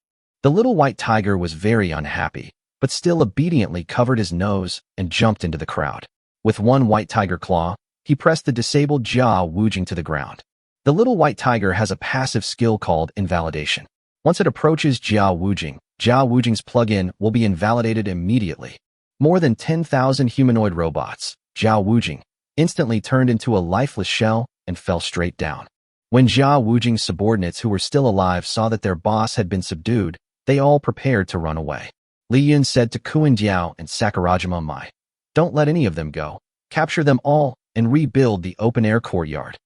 The little white tiger was very unhappy, but still obediently covered his nose and jumped into the crowd. With one white tiger claw, he pressed the disabled Zhao Wujing to the ground. The little white tiger has a passive skill called invalidation. Once it approaches Zhao Wujing's plug-in will be invalidated immediately. More than 10,000 humanoid robots, Zhao Wujing, instantly turned into a lifeless shell and fell straight down. When Zhao Wujing's subordinates who were still alive saw that their boss had been subdued, they all prepared to run away. Li Yun said to Kuan Diao and Sakurajima Mai, Don't let any of them go. Capture them all and rebuild the open-air courtyard.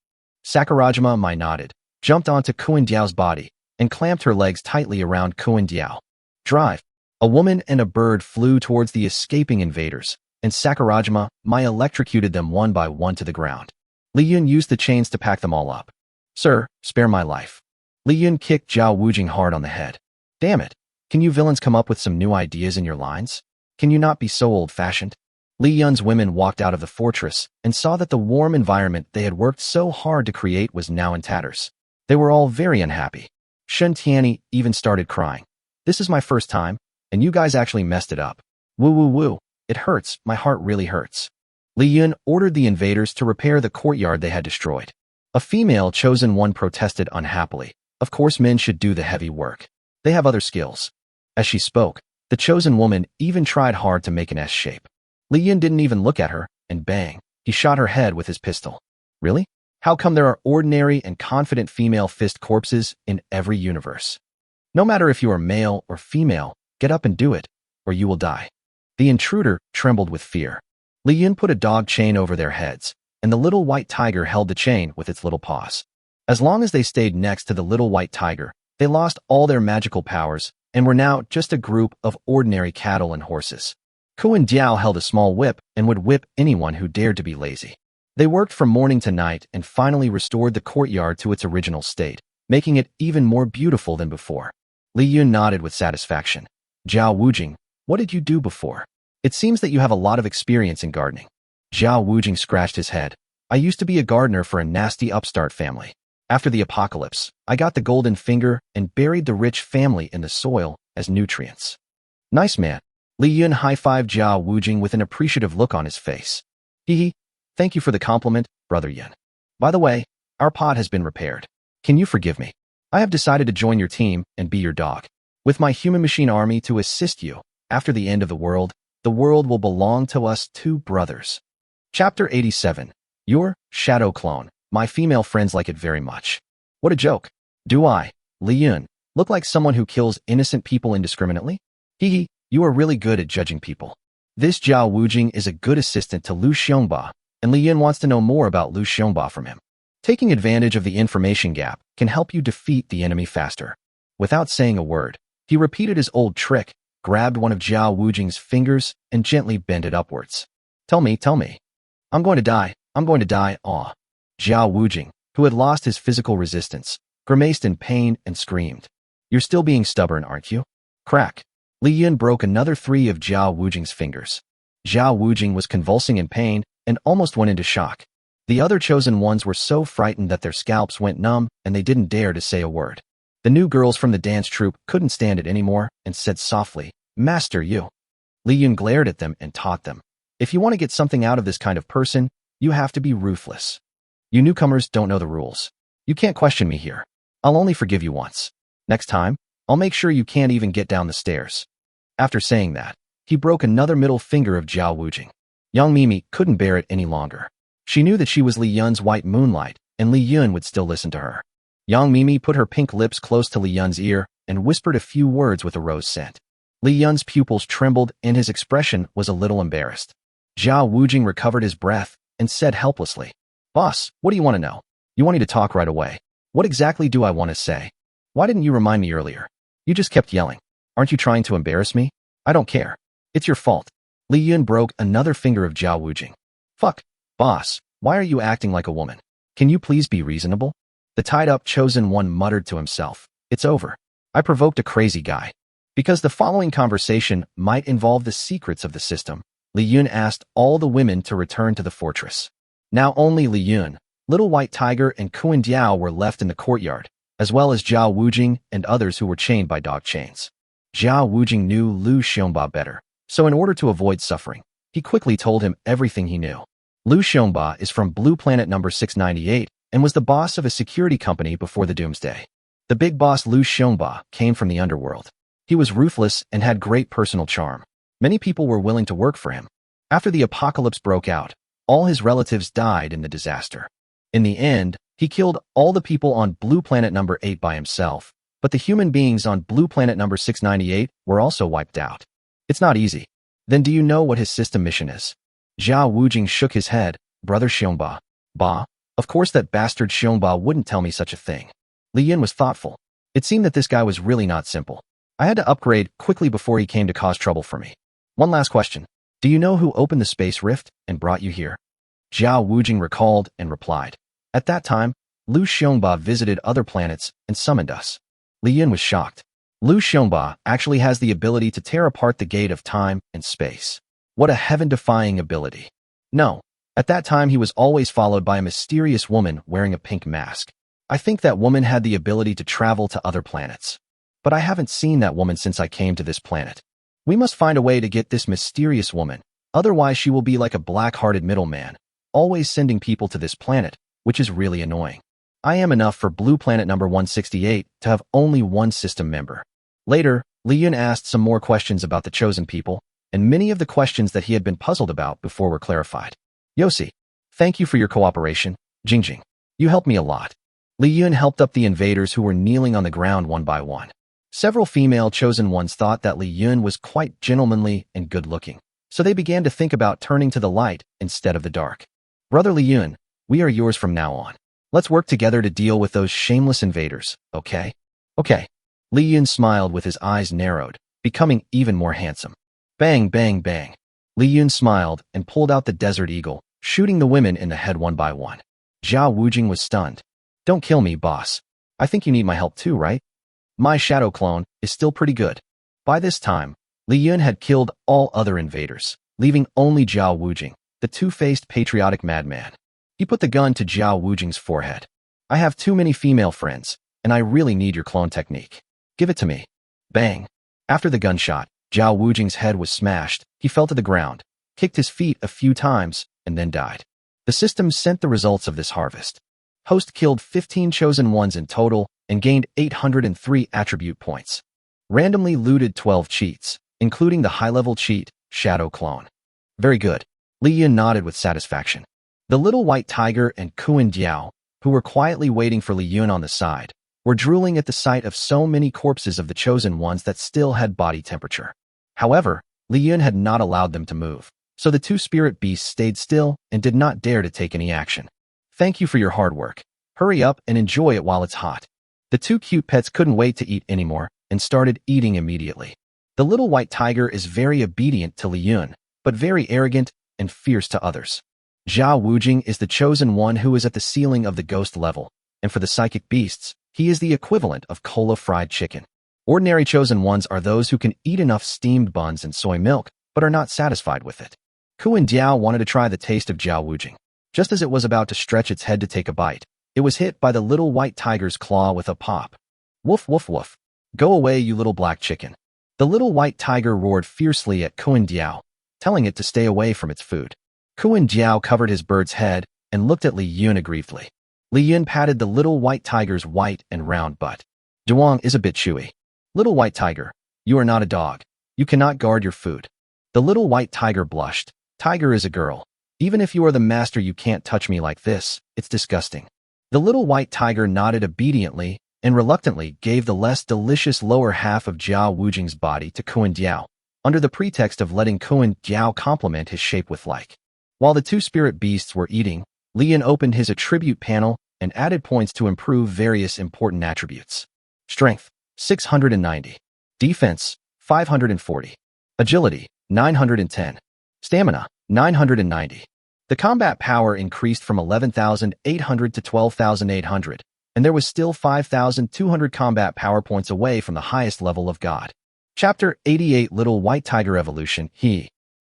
Sakurajima Mai nodded, jumped onto Kuindiao's body, and clamped her legs tightly around Kuindiao. Drive. A woman and a bird flew towards the escaping invaders, and Sakurajima Mai electrocuted them one by one to the ground. Li Yun used the chains to pack them all up. Sir, spare my life. Li Yun kicked Zhao Wujing hard on the head. Damn it. Can you villains come up with some new ideas in your lines? Can you not be so old-fashioned? Li Yun's women walked out of the fortress and saw that the warm environment they had worked so hard to create was now in tatters. They were all very unhappy. Shen Tianyi even started crying. This is my first time, and you guys actually messed it up. Woo woo woo. It hurts. My heart really hurts. Li Yun ordered the invaders to repair the courtyard they had destroyed. A female chosen one protested unhappily. Of course, men should do the heavy work. They have other skills. As she spoke, the chosen woman even tried hard to make an S shape. Li Yun didn't even look at her, and bang, he shot her head with his pistol. Really? How come there are ordinary and confident female fist corpses in every universe? No matter if you are male or female, get up and do it, or you will die. The intruder trembled with fear. Li Yun put a dog chain over their heads, and the little white tiger held the chain with its little paws. As long as they stayed next to the little white tiger, they lost all their magical powers and were now just a group of ordinary cattle and horses. Kuindiao held a small whip and would whip anyone who dared to be lazy. They worked from morning to night and finally restored the courtyard to its original state, making it even more beautiful than before. Li Yun nodded with satisfaction. Zhao Wujing, what did you do before? It seems that you have a lot of experience in gardening. Zhao Wujing scratched his head. I used to be a gardener for a nasty upstart family. After the apocalypse, I got the golden finger and buried the rich family in the soil as nutrients. Nice man. Li Yun high-fived Zhao Wujing with an appreciative look on his face. Hee. Thank you for the compliment, Brother Yun. By the way, our pod has been repaired. Can you forgive me? I have decided to join your team and be your dog. With my human-machine army to assist you, after the end of the world will belong to us two brothers. Chapter 87. Your shadow clone. My female friends like it very much. What a joke. Do I, Li Yun, look like someone who kills innocent people indiscriminately? Hee, you are really good at judging people. This Zhao Wujing is a good assistant to Lu Xiongba, and Li Yun wants to know more about Lu Xiongba from him. Taking advantage of the information gap can help you defeat the enemy faster. Without saying a word, he repeated his old trick, grabbed one of Zhao Wujing's fingers, and gently bent it upwards. Tell me. I'm going to die, aw. Zhao Wujing, who had lost his physical resistance, grimaced in pain and screamed. You're still being stubborn, aren't you? Crack. Li Yun broke another 3 of Zhao Wujing's fingers. Zhao Wujing was convulsing in pain and almost went into shock. The other chosen ones were so frightened that their scalps went numb and they didn't dare to say a word. The new girls from the dance troupe couldn't stand it anymore and said softly, Master, you. Li Yun glared at them and taught them. If you want to get something out of this kind of person, you have to be ruthless. You newcomers don't know the rules. You can't question me here. I'll only forgive you once. Next time, I'll make sure you can't even get down the stairs. After saying that, he broke another middle finger of Zhao Wujing. Young Mimi couldn't bear it any longer. She knew that she was Li Yun's white moonlight, and Li Yun would still listen to her. Young Mimi put her pink lips close to Li Yun's ear and whispered a few words with a rose scent. Li Yun's pupils trembled and his expression was a little embarrassed. Zhao Wujing recovered his breath and said helplessly, Boss, what do you want to know? You want me to talk right away. What exactly do I want to say? Why didn't you remind me earlier? You just kept yelling. Aren't you trying to embarrass me? I don't care. It's your fault. Li Yun broke another finger of Zhao Wujing. Fuck. Boss, why are you acting like a woman? Can you please be reasonable? The tied-up chosen one muttered to himself. It's over. I provoked a crazy guy. Because the following conversation might involve the secrets of the system, Li Yun asked all the women to return to the fortress. Now only Li Yun, Little White Tiger, and Kuindiao were left in the courtyard, as well as Zhao Wujing and others who were chained by dog chains. Zhao Wujing knew Lu Xiongba better, so in order to avoid suffering, he quickly told him everything he knew. Lu Xiongba is from Blue Planet number 698 and was the boss of a security company before the doomsday. The big boss Lu Xiongba came from the underworld. He was ruthless and had great personal charm. Many people were willing to work for him. After the apocalypse broke out, all his relatives died in the disaster. In the end, he killed all the people on Blue Planet number 8 by himself, but the human beings on Blue Planet number 698 were also wiped out. It's not easy. Then do you know what his system mission is? Zhao Wujing shook his head. Brother Xiongba. Ba. Of course that bastard Xiongba wouldn't tell me such a thing. Li Yun was thoughtful. It seemed that this guy was really not simple. I had to upgrade quickly before he came to cause trouble for me. One last question. Do you know who opened the space rift and brought you here? Zhao Wujing recalled and replied. At that time, Lu Xiongba visited other planets and summoned us. Li Yun was shocked. Lu Xiongba actually has the ability to tear apart the gate of time and space. What a heaven-defying ability. No, at that time he was always followed by a mysterious woman wearing a pink mask. I think that woman had the ability to travel to other planets. But I haven't seen that woman since I came to this planet. We must find a way to get this mysterious woman, otherwise she will be like a black-hearted middleman, always sending people to this planet, which is really annoying. I am enough for Blue Planet number 168 to have only one system member. Later, Li Yun asked some more questions about the chosen people, and many of the questions that he had been puzzled about before were clarified. Yossi, thank you for your cooperation. Jingjing, you helped me a lot. Li Yun helped up the invaders who were kneeling on the ground one by one. Several female chosen ones thought that Li Yun was quite gentlemanly and good-looking, so they began to think about turning to the light instead of the dark. Brother Li Yun, we are yours from now on. Let's work together to deal with those shameless invaders, okay? Okay. Li Yun smiled with his eyes narrowed, becoming even more handsome. Bang, bang, bang. Li Yun smiled and pulled out the Desert Eagle, shooting the women in the head one by one. Zhao Wujing was stunned. Don't kill me, boss. I think you need my help too, right? My shadow clone is still pretty good. By this time, Li Yun had killed all other invaders, leaving only Zhao Wujing, the two-faced patriotic madman. He put the gun to Zhao Wujing's forehead. I have too many female friends, and I really need your clone technique. Give it to me. Bang. After the gunshot, Zhao Wujing's head was smashed. He fell to the ground, kicked his feet a few times, and then died. The system sent the results of this harvest. Host killed 15 chosen ones in total and gained 803 attribute points. Randomly looted 12 cheats, including the high-level cheat, Shadow Clone. Very good. Li Yun nodded with satisfaction. The little white tiger and Kuan Diao, who were quietly waiting for Li Yun on the side, were drooling at the sight of so many corpses of the chosen ones that still had body temperature. However, Li Yun had not allowed them to move, so the two spirit beasts stayed still and did not dare to take any action. Thank you for your hard work. Hurry up and enjoy it while it's hot. The two cute pets couldn't wait to eat anymore and started eating immediately. The little white tiger is very obedient to Li Yun, but very arrogant and fierce to others. Zhao Wujing is the chosen one who is at the ceiling of the ghost level, and for the psychic beasts, he is the equivalent of cola fried chicken. Ordinary chosen ones are those who can eat enough steamed buns and soy milk, but are not satisfied with it. Kuan Diao wanted to try the taste of Zhao Wujing. Just as it was about to stretch its head to take a bite, it was hit by the little white tiger's claw with a pop. Woof, woof, woof. Go away, you little black chicken. The little white tiger roared fiercely at Kuan Diao, telling it to stay away from its food. Kuan Diao covered his bird's head and looked at Li Yun aggrievedly. Li Yun patted the little white tiger's white and round butt. Zhuang is a bit chewy. Little white tiger, you are not a dog. You cannot guard your food. The little white tiger blushed. Tiger is a girl. Even if you are the master, you can't touch me like this. It's disgusting. The little white tiger nodded obediently and reluctantly gave the less delicious lower half of Zhao Wujing's body to Kuan Diao, under the pretext of letting Kuan Diao compliment his shape with like. While the two spirit beasts were eating, Li Yun opened his attribute panel and added points to improve various important attributes. Strength, 690. Defense, 540. Agility, 910. Stamina, 990. The combat power increased from 11,800 to 12,800, and there was still 5,200 combat power points away from the highest level of God. Chapter 88 Little White Tiger Evolution.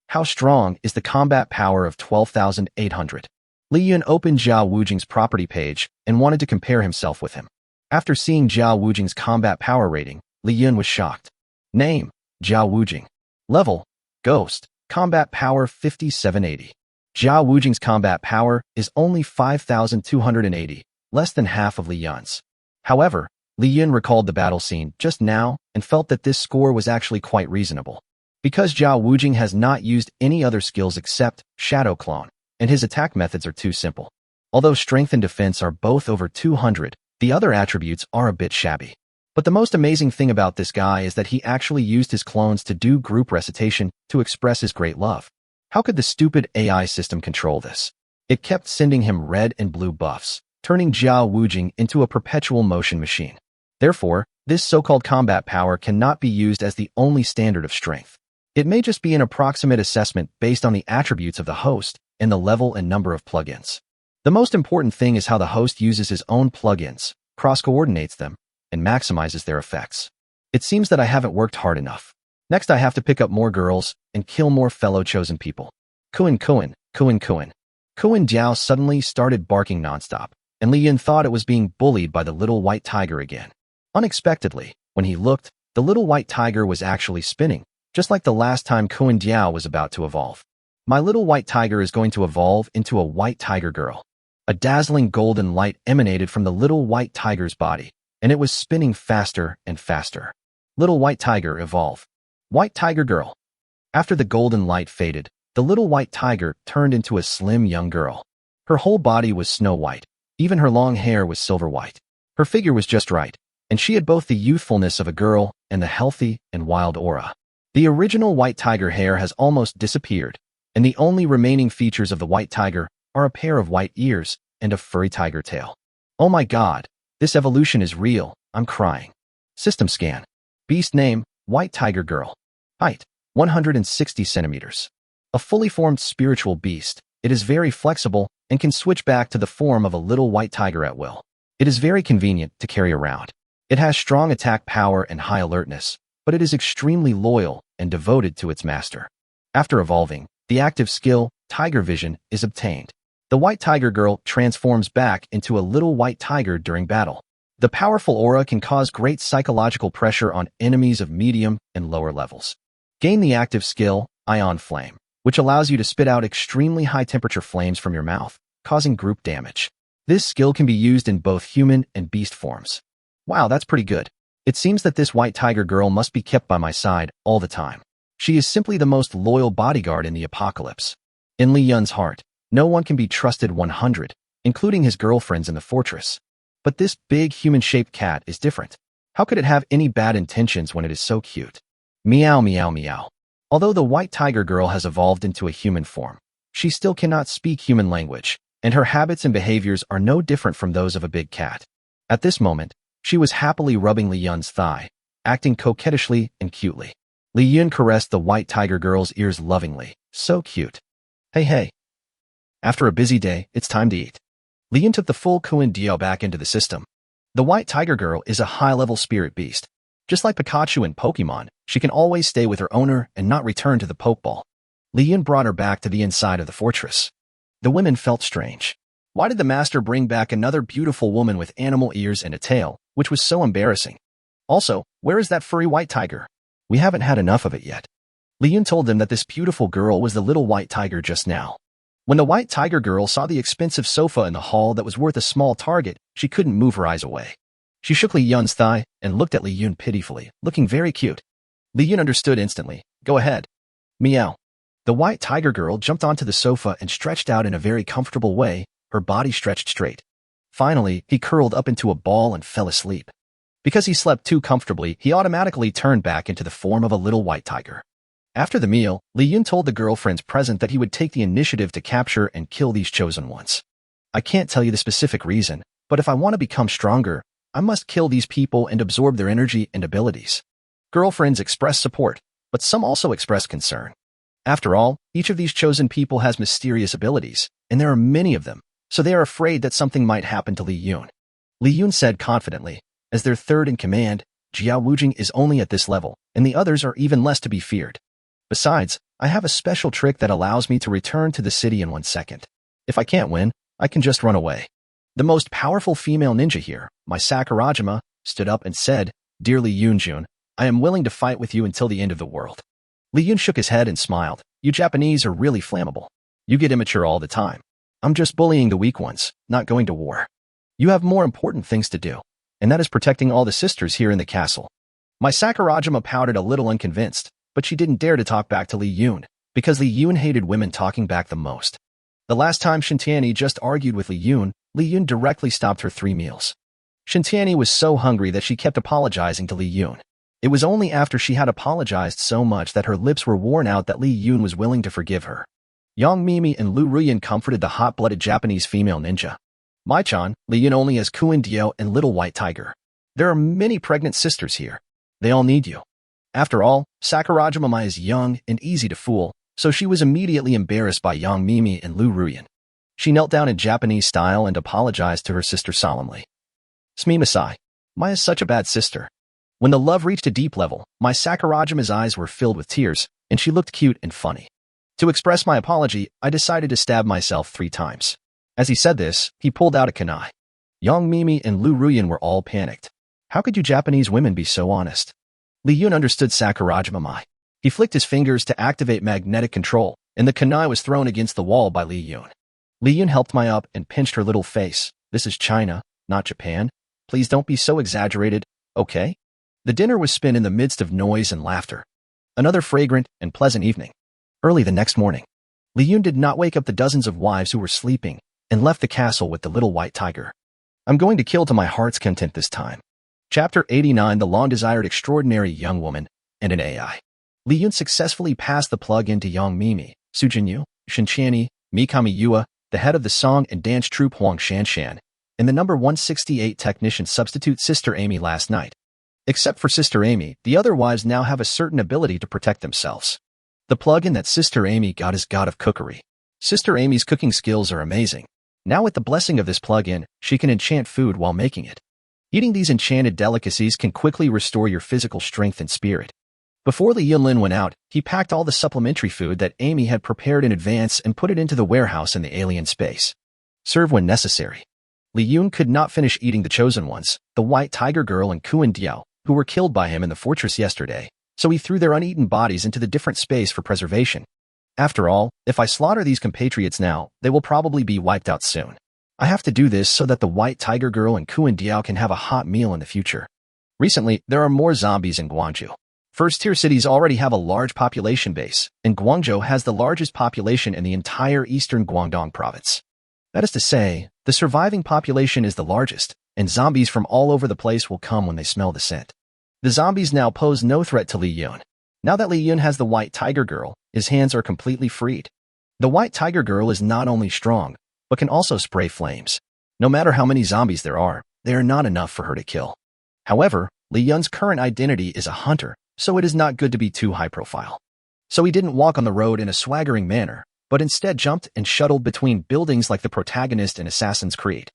How strong is the combat power of 12,800? Li Yun opened Zhao Wujing's property page and wanted to compare himself with him. After seeing Zhao Wujing's combat power rating, Li Yun was shocked. Name, Zhao Wujing. Level, Ghost. Combat power 5780. Zhao Wujing's combat power is only 5,280, less than half of Li Yun's. However, Li Yun recalled the battle scene just now and felt that this score was actually quite reasonable. Because Zhao Wujing has not used any other skills except Shadow Clone, and his attack methods are too simple. Although strength and defense are both over 200, the other attributes are a bit shabby. But the most amazing thing about this guy is that he actually used his clones to do group recitation to express his great love. How could the stupid AI system control this? It kept sending him red and blue buffs, turning Jiao Wujing into a perpetual motion machine. Therefore, this so-called combat power cannot be used as the only standard of strength. It may just be an approximate assessment based on the attributes of the host and the level and number of plugins. The most important thing is how the host uses his own plugins, cross-coordinates them, and maximizes their effects. It seems that I haven't worked hard enough. Next, I have to pick up more girls and kill more fellow chosen people. Kuin Kuin, Kuin Kuin. Kuin Jiao suddenly started barking nonstop, and Li Yun thought it was being bullied by the little white tiger again. Unexpectedly, when he looked, the little white tiger was actually spinning, just like the last time Kuin Jiao was about to evolve. My little white tiger is going to evolve into a white tiger girl. A dazzling golden light emanated from the little white tiger's body, and it was spinning faster and faster. Little white tiger evolve. White tiger girl. After the golden light faded, the little white tiger turned into a slim young girl. Her whole body was snow white. Even her long hair was silver white. Her figure was just right, and she had both the youthfulness of a girl and the healthy and wild aura. The original white tiger hair has almost disappeared, and the only remaining features of the white tiger are a pair of white ears and a furry tiger tail. Oh my god, this evolution is real, I'm crying. System scan. Beast name, White Tiger Girl. Height, 160 centimeters. A fully formed spiritual beast, it is very flexible and can switch back to the form of a little white tiger at will. It is very convenient to carry around. It has strong attack power and high alertness, but it is extremely loyal and devoted to its master. After evolving, the active skill, Tiger Vision, is obtained. The white tiger girl transforms back into a little white tiger during battle. The powerful aura can cause great psychological pressure on enemies of medium and lower levels. Gain the active skill, Ion Flame, which allows you to spit out extremely high-temperature flames from your mouth, causing group damage. This skill can be used in both human and beast forms. Wow, that's pretty good. It seems that this white tiger girl must be kept by my side all the time. She is simply the most loyal bodyguard in the apocalypse. In Li Yun's heart, no one can be trusted 100, including his girlfriends in the fortress. But this big human-shaped cat is different. How could it have any bad intentions when it is so cute? Meow meow meow. Although the white tiger girl has evolved into a human form, she still cannot speak human language, and her habits and behaviors are no different from those of a big cat. At this moment, she was happily rubbing Li Yun's thigh, acting coquettishly and cutely. Li Yun caressed the white tiger girl's ears lovingly. So cute. Hey hey. After a busy day, it's time to eat. Li Yun took the full Kuin Dio back into the system. The white tiger girl is a high-level spirit beast. Just like Pikachu in Pokemon, she can always stay with her owner and not return to the Pokeball. Li Yun brought her back to the inside of the fortress. The women felt strange. Why did the master bring back another beautiful woman with animal ears and a tail, which was so embarrassing? Also, where is that furry white tiger? We haven't had enough of it yet. Li Yun told them that this beautiful girl was the little white tiger just now. When the white tiger girl saw the expensive sofa in the hall that was worth a small target, she couldn't move her eyes away. She shook Li Yun's thigh and looked at Li Yun pitifully, looking very cute. Li Yun understood instantly. Go ahead. Meow. The white tiger girl jumped onto the sofa and stretched out in a very comfortable way, her body stretched straight. Finally, he curled up into a ball and fell asleep. Because he slept too comfortably, he automatically turned back into the form of a little white tiger. After the meal, Li Yun told the girlfriends present that he would take the initiative to capture and kill these chosen ones. I can't tell you the specific reason, but if I want to become stronger, I must kill these people and absorb their energy and abilities. Girlfriends express support, but some also express concern. After all, each of these chosen people has mysterious abilities, and there are many of them, so they are afraid that something might happen to Li Yun. Li Yun said confidently, as their third in command, Jiao Wujing is only at this level, and the others are even less to be feared. Besides, I have a special trick that allows me to return to the city in 1 second. If I can't win, I can just run away. The most powerful female ninja here, my Sakurajima, stood up and said, Dear Li Yunjun, I am willing to fight with you until the end of the world. Li Yun shook his head and smiled. You Japanese are really flammable. You get immature all the time. I'm just bullying the weak ones, not going to war. You have more important things to do, and that is protecting all the sisters here in the castle. My Sakurajima pouted a little unconvinced, but she didn't dare to talk back to Li Yun, because Li Yun hated women talking back the most. The last time Shintiani just argued with Li Yun directly stopped her 3 meals. Shintiani was so hungry that she kept apologizing to Li Yun. It was only after she had apologized so much that her lips were worn out that Li Yun was willing to forgive her. Yang Mimi and Lu Ruyan comforted the hot-blooded Japanese female ninja. Mai-chan, Li Yun only has Kuan Dio and Little White Tiger. There are many pregnant sisters here. They all need you. After all, Sakurajima Mai is young and easy to fool, so she was immediately embarrassed by Yang Mimi and Lu Ruyan. She knelt down in Japanese style and apologized to her sister solemnly. Sumimasen. Mai is such a bad sister. When the love reached a deep level, my Sakurajima's eyes were filled with tears, and she looked cute and funny. To express my apology, I decided to stab myself 3 times. As he said this, he pulled out a kunai. Yang Mimi and Lu Ruyan were all panicked. How could you Japanese women be so honest? Li Yun understood Sakurajima Mai. He flicked his fingers to activate magnetic control, and the kunai was thrown against the wall by Li Yun. Li Yun helped Mai up and pinched her little face. This is China, not Japan. Please don't be so exaggerated, okay? The dinner was spent in the midst of noise and laughter. Another fragrant and pleasant evening. Early the next morning, Li Yun did not wake up the dozens of wives who were sleeping and left the castle with the Little White Tiger. I'm going to kill to my heart's content this time. Chapter 89 The Long-Desired Extraordinary Young Woman and an AI. Li Yun successfully passed the plug-in to Yang Mimi, Su Jinyu, Shinchani, Mikami Yua, the head of the song and dance troupe Huang Shanshan, and the number 168 technician substitute Sister Amy last night. Except for Sister Amy, the other wives now have a certain ability to protect themselves. The plug-in that Sister Amy got is God of Cookery. Sister Amy's cooking skills are amazing. Now with the blessing of this plug-in, she can enchant food while making it. Eating these enchanted delicacies can quickly restore your physical strength and spirit. Before Li Yunlin went out, he packed all the supplementary food that Amy had prepared in advance and put it into the warehouse in the alien space. Serve when necessary. Li Yun could not finish eating the chosen ones, the White Tiger Girl and Kuan Diao, who were killed by him in the fortress yesterday, so he threw their uneaten bodies into the different space for preservation. After all, if I slaughter these compatriots now, they will probably be wiped out soon. I have to do this so that the White Tiger Girl and Kuan Diao can have a hot meal in the future. Recently, there are more zombies in Guangzhou. First-tier cities already have a large population base, and Guangzhou has the largest population in the entire eastern Guangdong province. That is to say, the surviving population is the largest, and zombies from all over the place will come when they smell the scent. The zombies now pose no threat to Li Yun. Now that Li Yun has the White Tiger Girl, his hands are completely freed. The White Tiger Girl is not only strong, but can also spray flames. No matter how many zombies there are, they are not enough for her to kill. However, Li Yun's current identity is a hunter, so it is not good to be too high profile. So he didn't walk on the road in a swaggering manner, but instead jumped and shuttled between buildings like the protagonist in Assassin's Creed.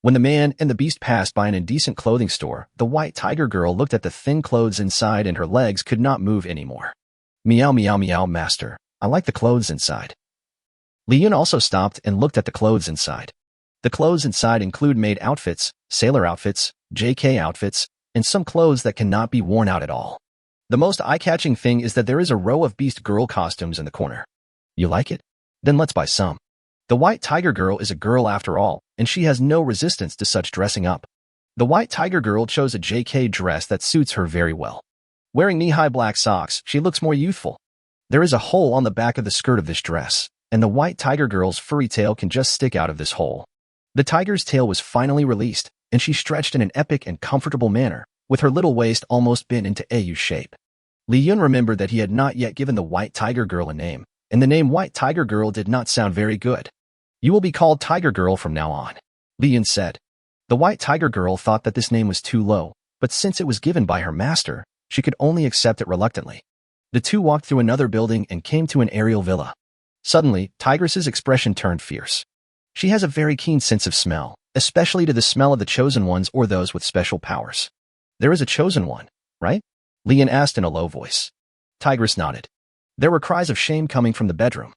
When the man and the beast passed by an indecent clothing store, the White Tiger Girl looked at the thin clothes inside and her legs could not move anymore. Meow meow meow master, I like the clothes inside. Li Yun also stopped and looked at the clothes inside. The clothes inside include maid outfits, sailor outfits, JK outfits, and some clothes that cannot be worn out at all. The most eye-catching thing is that there is a row of beast girl costumes in the corner. You like it? Then let's buy some. The White Tiger Girl is a girl after all, and she has no resistance to such dressing up. The White Tiger Girl chose a JK dress that suits her very well. Wearing knee-high black socks, she looks more youthful. There is a hole on the back of the skirt of this dress, and the White Tiger Girl's furry tail can just stick out of this hole. The tiger's tail was finally released, and she stretched in an epic and comfortable manner, with her little waist almost bent into AU shape. Li Yun remembered that he had not yet given the White Tiger Girl a name, and the name White Tiger Girl did not sound very good. You will be called Tiger Girl from now on, Li Yun said. The White Tiger Girl thought that this name was too low, but since it was given by her master, she could only accept it reluctantly. The two walked through another building and came to an aerial villa. Suddenly, Tigress's expression turned fierce. She has a very keen sense of smell, especially to the smell of the chosen ones or those with special powers. There is a chosen one, right? Li Yun asked in a low voice. Tigress nodded. There were cries of shame coming from the bedroom.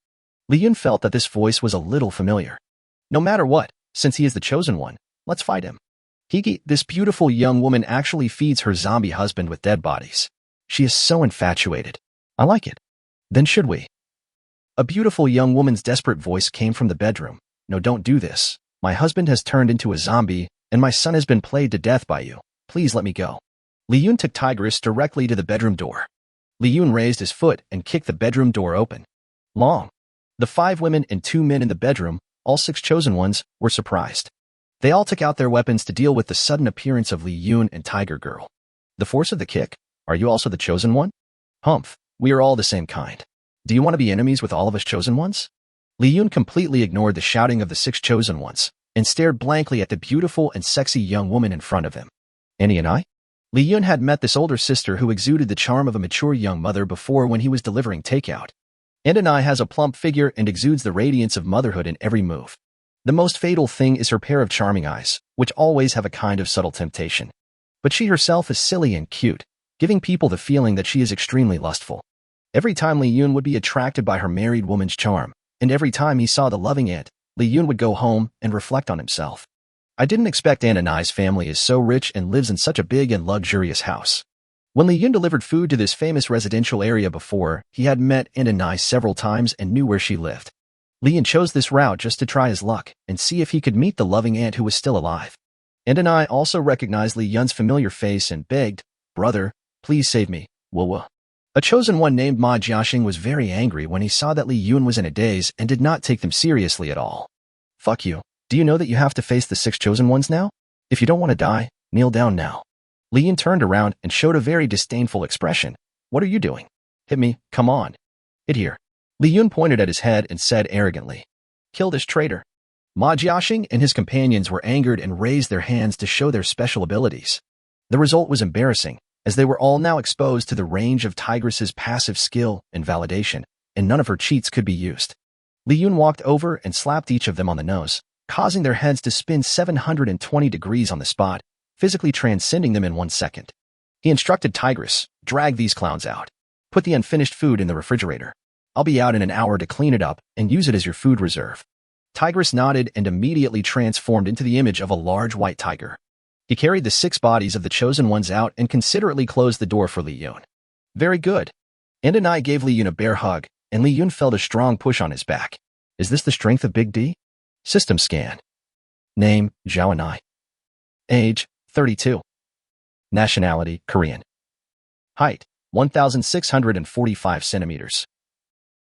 Li Yun felt that this voice was a little familiar. No matter what, since he is the chosen one, let's fight him. Higi, this beautiful young woman actually feeds her zombie husband with dead bodies. She is so infatuated. I like it. Then should we? A beautiful young woman's desperate voice came from the bedroom. No, don't do this. My husband has turned into a zombie, and my son has been played to death by you. Please let me go. Li Yun took Tigress directly to the bedroom door. Li Yun raised his foot and kicked the bedroom door open. Long. The 5 women and 2 men in the bedroom, all 6 chosen ones, were surprised. They all took out their weapons to deal with the sudden appearance of Li Yun and Tiger Girl. The force of the kick? Are you also the chosen one? Humph, we are all the same kind. Do you want to be enemies with all of us chosen ones? Li Yun completely ignored the shouting of the six chosen ones and stared blankly at the beautiful and sexy young woman in front of him. Annie and I? Li Yun had met this older sister who exuded the charm of a mature young mother before when he was delivering takeout. And I has a plump figure and exudes the radiance of motherhood in every move. The most fatal thing is her pair of charming eyes, which always have a kind of subtle temptation. But she herself is silly and cute, giving people the feeling that she is extremely lustful. Every time Li Yun would be attracted by her married woman's charm, and every time he saw the loving aunt, Li Yun would go home and reflect on himself. I didn't expect Aunt Anai's family is so rich and lives in such a big and luxurious house. When Li Yun delivered food to this famous residential area before, he had met Aunt Anai several times and knew where she lived. Li Yun chose this route just to try his luck and see if he could meet the loving aunt who was still alive. Aunt Anai also recognized Li Yun's familiar face and begged, "Brother, please save me, Wuwa." A chosen one named Ma Jiaxing was very angry when he saw that Li Yun was in a daze and did not take them seriously at all. "Fuck you. Do you know that you have to face the six chosen ones now? If you don't want to die, kneel down now." Li Yun turned around and showed a very disdainful expression. "What are you doing? Hit me, come on. Hit here." Li Yun pointed at his head and said arrogantly, "Kill this traitor." Ma Jiaxing and his companions were angered and raised their hands to show their special abilities. The result was embarrassing, as they were all now exposed to the range of Tigress's passive skill and validation, and none of her cheats could be used. Li Yun walked over and slapped each of them on the nose, causing their heads to spin 720 degrees on the spot, physically transcending them in 1 second. He instructed Tigress, "Drag these clowns out. Put the unfinished food in the refrigerator. I'll be out in an hour to clean it up and use it as your food reserve." Tigress nodded and immediately transformed into the image of a large white tiger. He carried the 6 bodies of the chosen ones out and considerately closed the door for Li Yun. "Very good." Aunt Anai gave Li Yun a bear hug, and Li Yun felt a strong push on his back. "Is this the strength of Big D?" System scan. Name, Zhao Anai. Age, 32. Nationality, Korean. Height, 1,645 centimeters.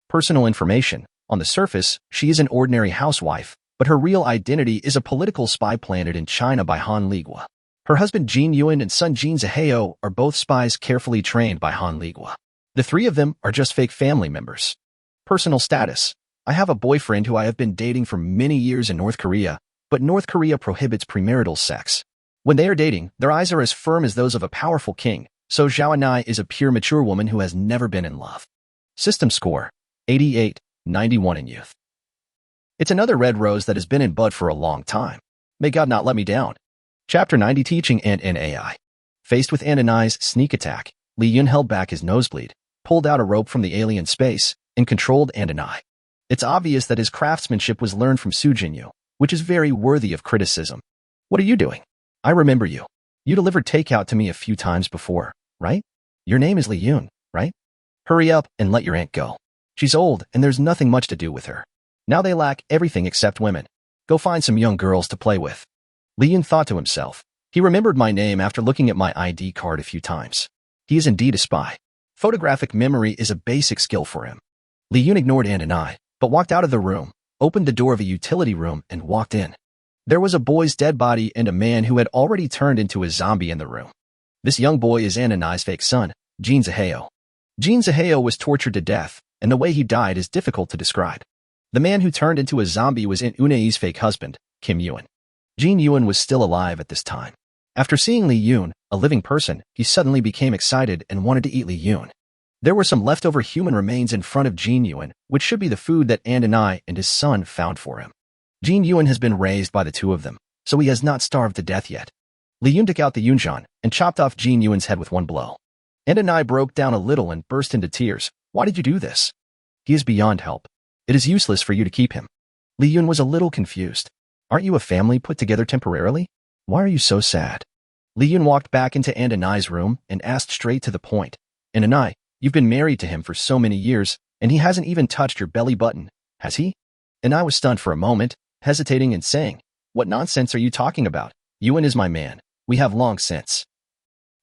Personal information. On the surface, she is an ordinary housewife, but her real identity is a political spy planted in China by Han Ligua. Her husband Jin Yuan and son Jin Zaheo are both spies carefully trained by Han Ligua. The 3 of them are just fake family members. Personal status. I have a boyfriend who I have been dating for many years in North Korea, but North Korea prohibits premarital sex. When they are dating, their eyes are as firm as those of a powerful king, so Zhao Anai is a pure mature woman who has never been in love. System score, 88, 91 in youth. It's another red rose that has been in bud for a long time. May God not let me down. Chapter 90 Teaching Aunt Anai. Faced with Aunt Anai's sneak attack, Li Yun held back his nosebleed, pulled out a rope from the alien space, and controlled Aunt Anai. It's obvious that his craftsmanship was learned from Su Jinyu, which is very worthy of criticism. "What are you doing? I remember you. You delivered takeout to me a few times before, right? Your name is Li Yun, right? Hurry up and let your aunt go. She's old and there's nothing much to do with her. Now they lack everything except women. Go find some young girls to play with." Li Yun thought to himself. He remembered my name after looking at my ID card a few times. He is indeed a spy. Photographic memory is a basic skill for him. Li Yun ignored Aunt Anai, but walked out of the room, opened the door of a utility room, and walked in. There was a boy's dead body and a man who had already turned into a zombie in the room. This young boy is Aunt Anai's fake son, Jin Zaheo. Jin Zaheo was tortured to death, and the way he died is difficult to describe. The man who turned into a zombie was Aunt Unai's fake husband, Kim Yuan. Jin Yuan was still alive at this time. After seeing Li Yun, a living person, he suddenly became excited and wanted to eat Li Yun. There were some leftover human remains in front of Jin Yuan, which should be the food that Aunt Anai and his son found for him. Jin Yuan has been raised by the 2 of them, so he has not starved to death yet. Li Yun took out the yunjian and chopped off Jin Yuan's head with one blow. Aunt Anai broke down a little and burst into tears. "Why did you do this? He is beyond help. It is useless for you to keep him." Li Yun was a little confused. "Aren't you a family put together temporarily? Why are you so sad?" Li Yun walked back into Aunt Anai's room and asked straight to the point. "Aunt Anai, you've been married to him for so many years, and he hasn't even touched your belly button, has he?" And I was stunned for a moment, hesitating and saying, "What nonsense are you talking about? Yuan is my man. We have long since."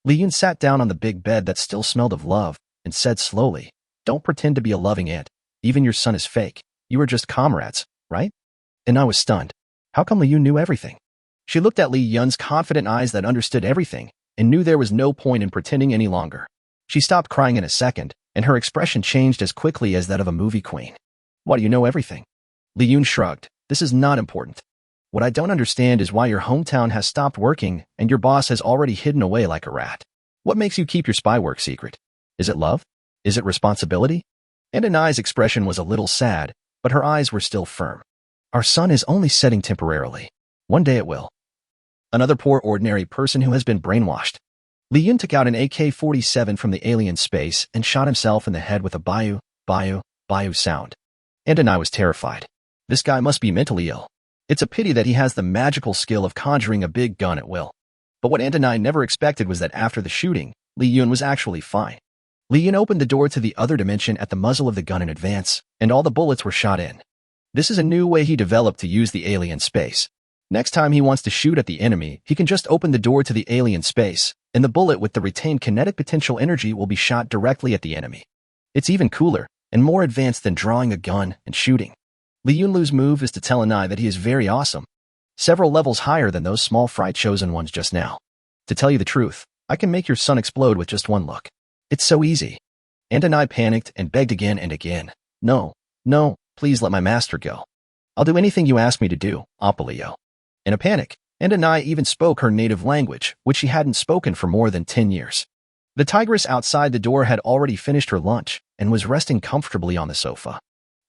Li Yun sat down on the big bed that still smelled of love and said slowly, "Don't pretend to be a loving aunt. Even your son is fake. You are just comrades, right?" And I was stunned. How come Li Yun knew everything? She looked at Li Yun's confident eyes that understood everything and knew there was no point in pretending any longer. She stopped crying in a second, and her expression changed as quickly as that of a movie queen. "Why do you know everything?" Li Yun shrugged. This is not important. What I don't understand is why your hometown has stopped working and your boss has already hidden away like a rat. What makes you keep your spy work secret? Is it love? Is it responsibility? Anai's expression was a little sad, but her eyes were still firm. Our sun is only setting temporarily. One day it will. Another poor ordinary person who has been brainwashed. Li Yun took out an AK-47 from the alien space and shot himself in the head with a bayou sound. Anai was terrified. This guy must be mentally ill. It's a pity that he has the magical skill of conjuring a big gun at will. But what Anai never expected was that after the shooting, Li Yun was actually fine. Li Yun opened the door to the other dimension at the muzzle of the gun in advance, and all the bullets were shot in. This is a new way he developed to use the alien space. Next time he wants to shoot at the enemy, he can just open the door to the alien space, and the bullet with the retained kinetic potential energy will be shot directly at the enemy. It's even cooler and more advanced than drawing a gun and shooting. Li Yunlu's move is to tell Anai that he is very awesome, several levels higher than those small fry chosen ones just now. To tell you the truth, I can make your son explode with just one look. It's so easy. Anai panicked and begged again and again. No, please let my master go. I'll do anything you ask me to do, Apolio. In a panic, Anai even spoke her native language, which she hadn't spoken for more than 10 years. The tigress outside the door had already finished her lunch and was resting comfortably on the sofa.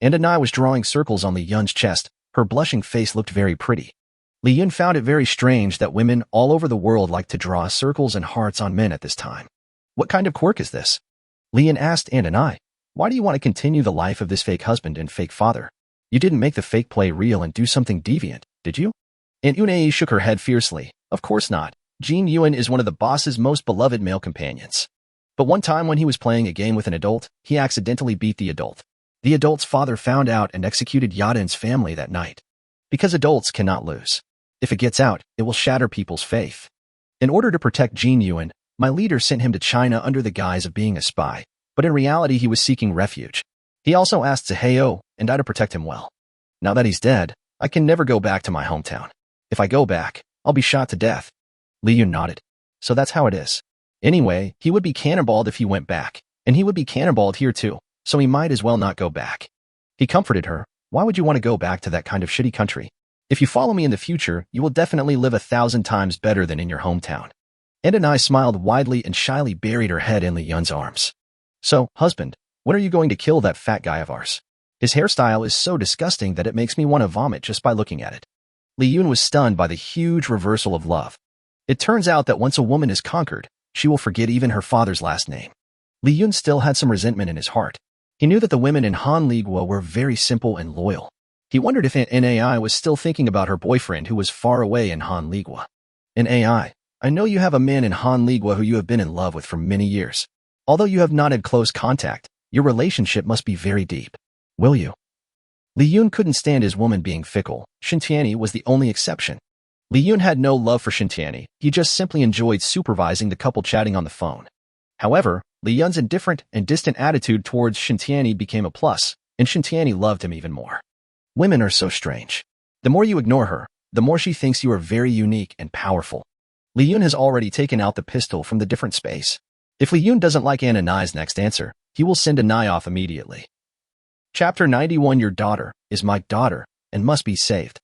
Anai was drawing circles on Li Yun's chest. Her blushing face looked very pretty. Li Yun found it very strange that women all over the world like to draw circles and hearts on men at this time. What kind of quirk is this? Li Yun asked Anai, why do you want to continue the life of this fake husband and fake father? You didn't make the fake play real and do something deviant, did you? Anai shook her head fiercely. Of course not. Jin Yuan is one of the boss's most beloved male companions. But one time when he was playing a game with an adult, he accidentally beat the adult. The adult's father found out and executed Yaden's family that night. Because adults cannot lose. If it gets out, it will shatter people's faith. In order to protect Jin Yuan, my leader sent him to China under the guise of being a spy, but in reality he was seeking refuge. He also asked Zaheo and I to protect him well. Now that he's dead, I can never go back to my hometown. If I go back, I'll be shot to death. Li Yun nodded. So that's how it is. Anyway, he would be cannonballed if he went back, and he would be cannonballed here too, so he might as well not go back. He comforted her. Why would you want to go back to that kind of shitty country? If you follow me in the future, you will definitely live 1,000 times better than in your hometown. Anai smiled widely and shyly buried her head in Li Yun's arms. So, husband, when are you going to kill that fat guy of ours? His hairstyle is so disgusting that it makes me want to vomit just by looking at it. Li Yun was stunned by the huge reversal of love. It turns out that once a woman is conquered, she will forget even her father's last name. Li Yun still had some resentment in his heart. He knew that the women in Han Ligua were very simple and loyal. He wondered if Aunt Nai was still thinking about her boyfriend who was far away in Han Ligua. Nai, I know you have a man in Han Ligua who you have been in love with for many years. Although you have not had close contact, your relationship must be very deep. Will you? Li Yun couldn't stand his woman being fickle. Shintiani was the only exception. Li Yun had no love for Shintiani. He just simply enjoyed supervising the couple chatting on the phone. However, Li Yun's indifferent and distant attitude towards Shintiani became a plus, and Shintiani loved him even more. Women are so strange. The more you ignore her, the more she thinks you are very unique and powerful. Li Yun has already taken out the pistol from the different space. If Li Yun doesn't like Anai's next answer, he will send Anai off immediately. Chapter 91 Your daughter is my daughter and must be saved.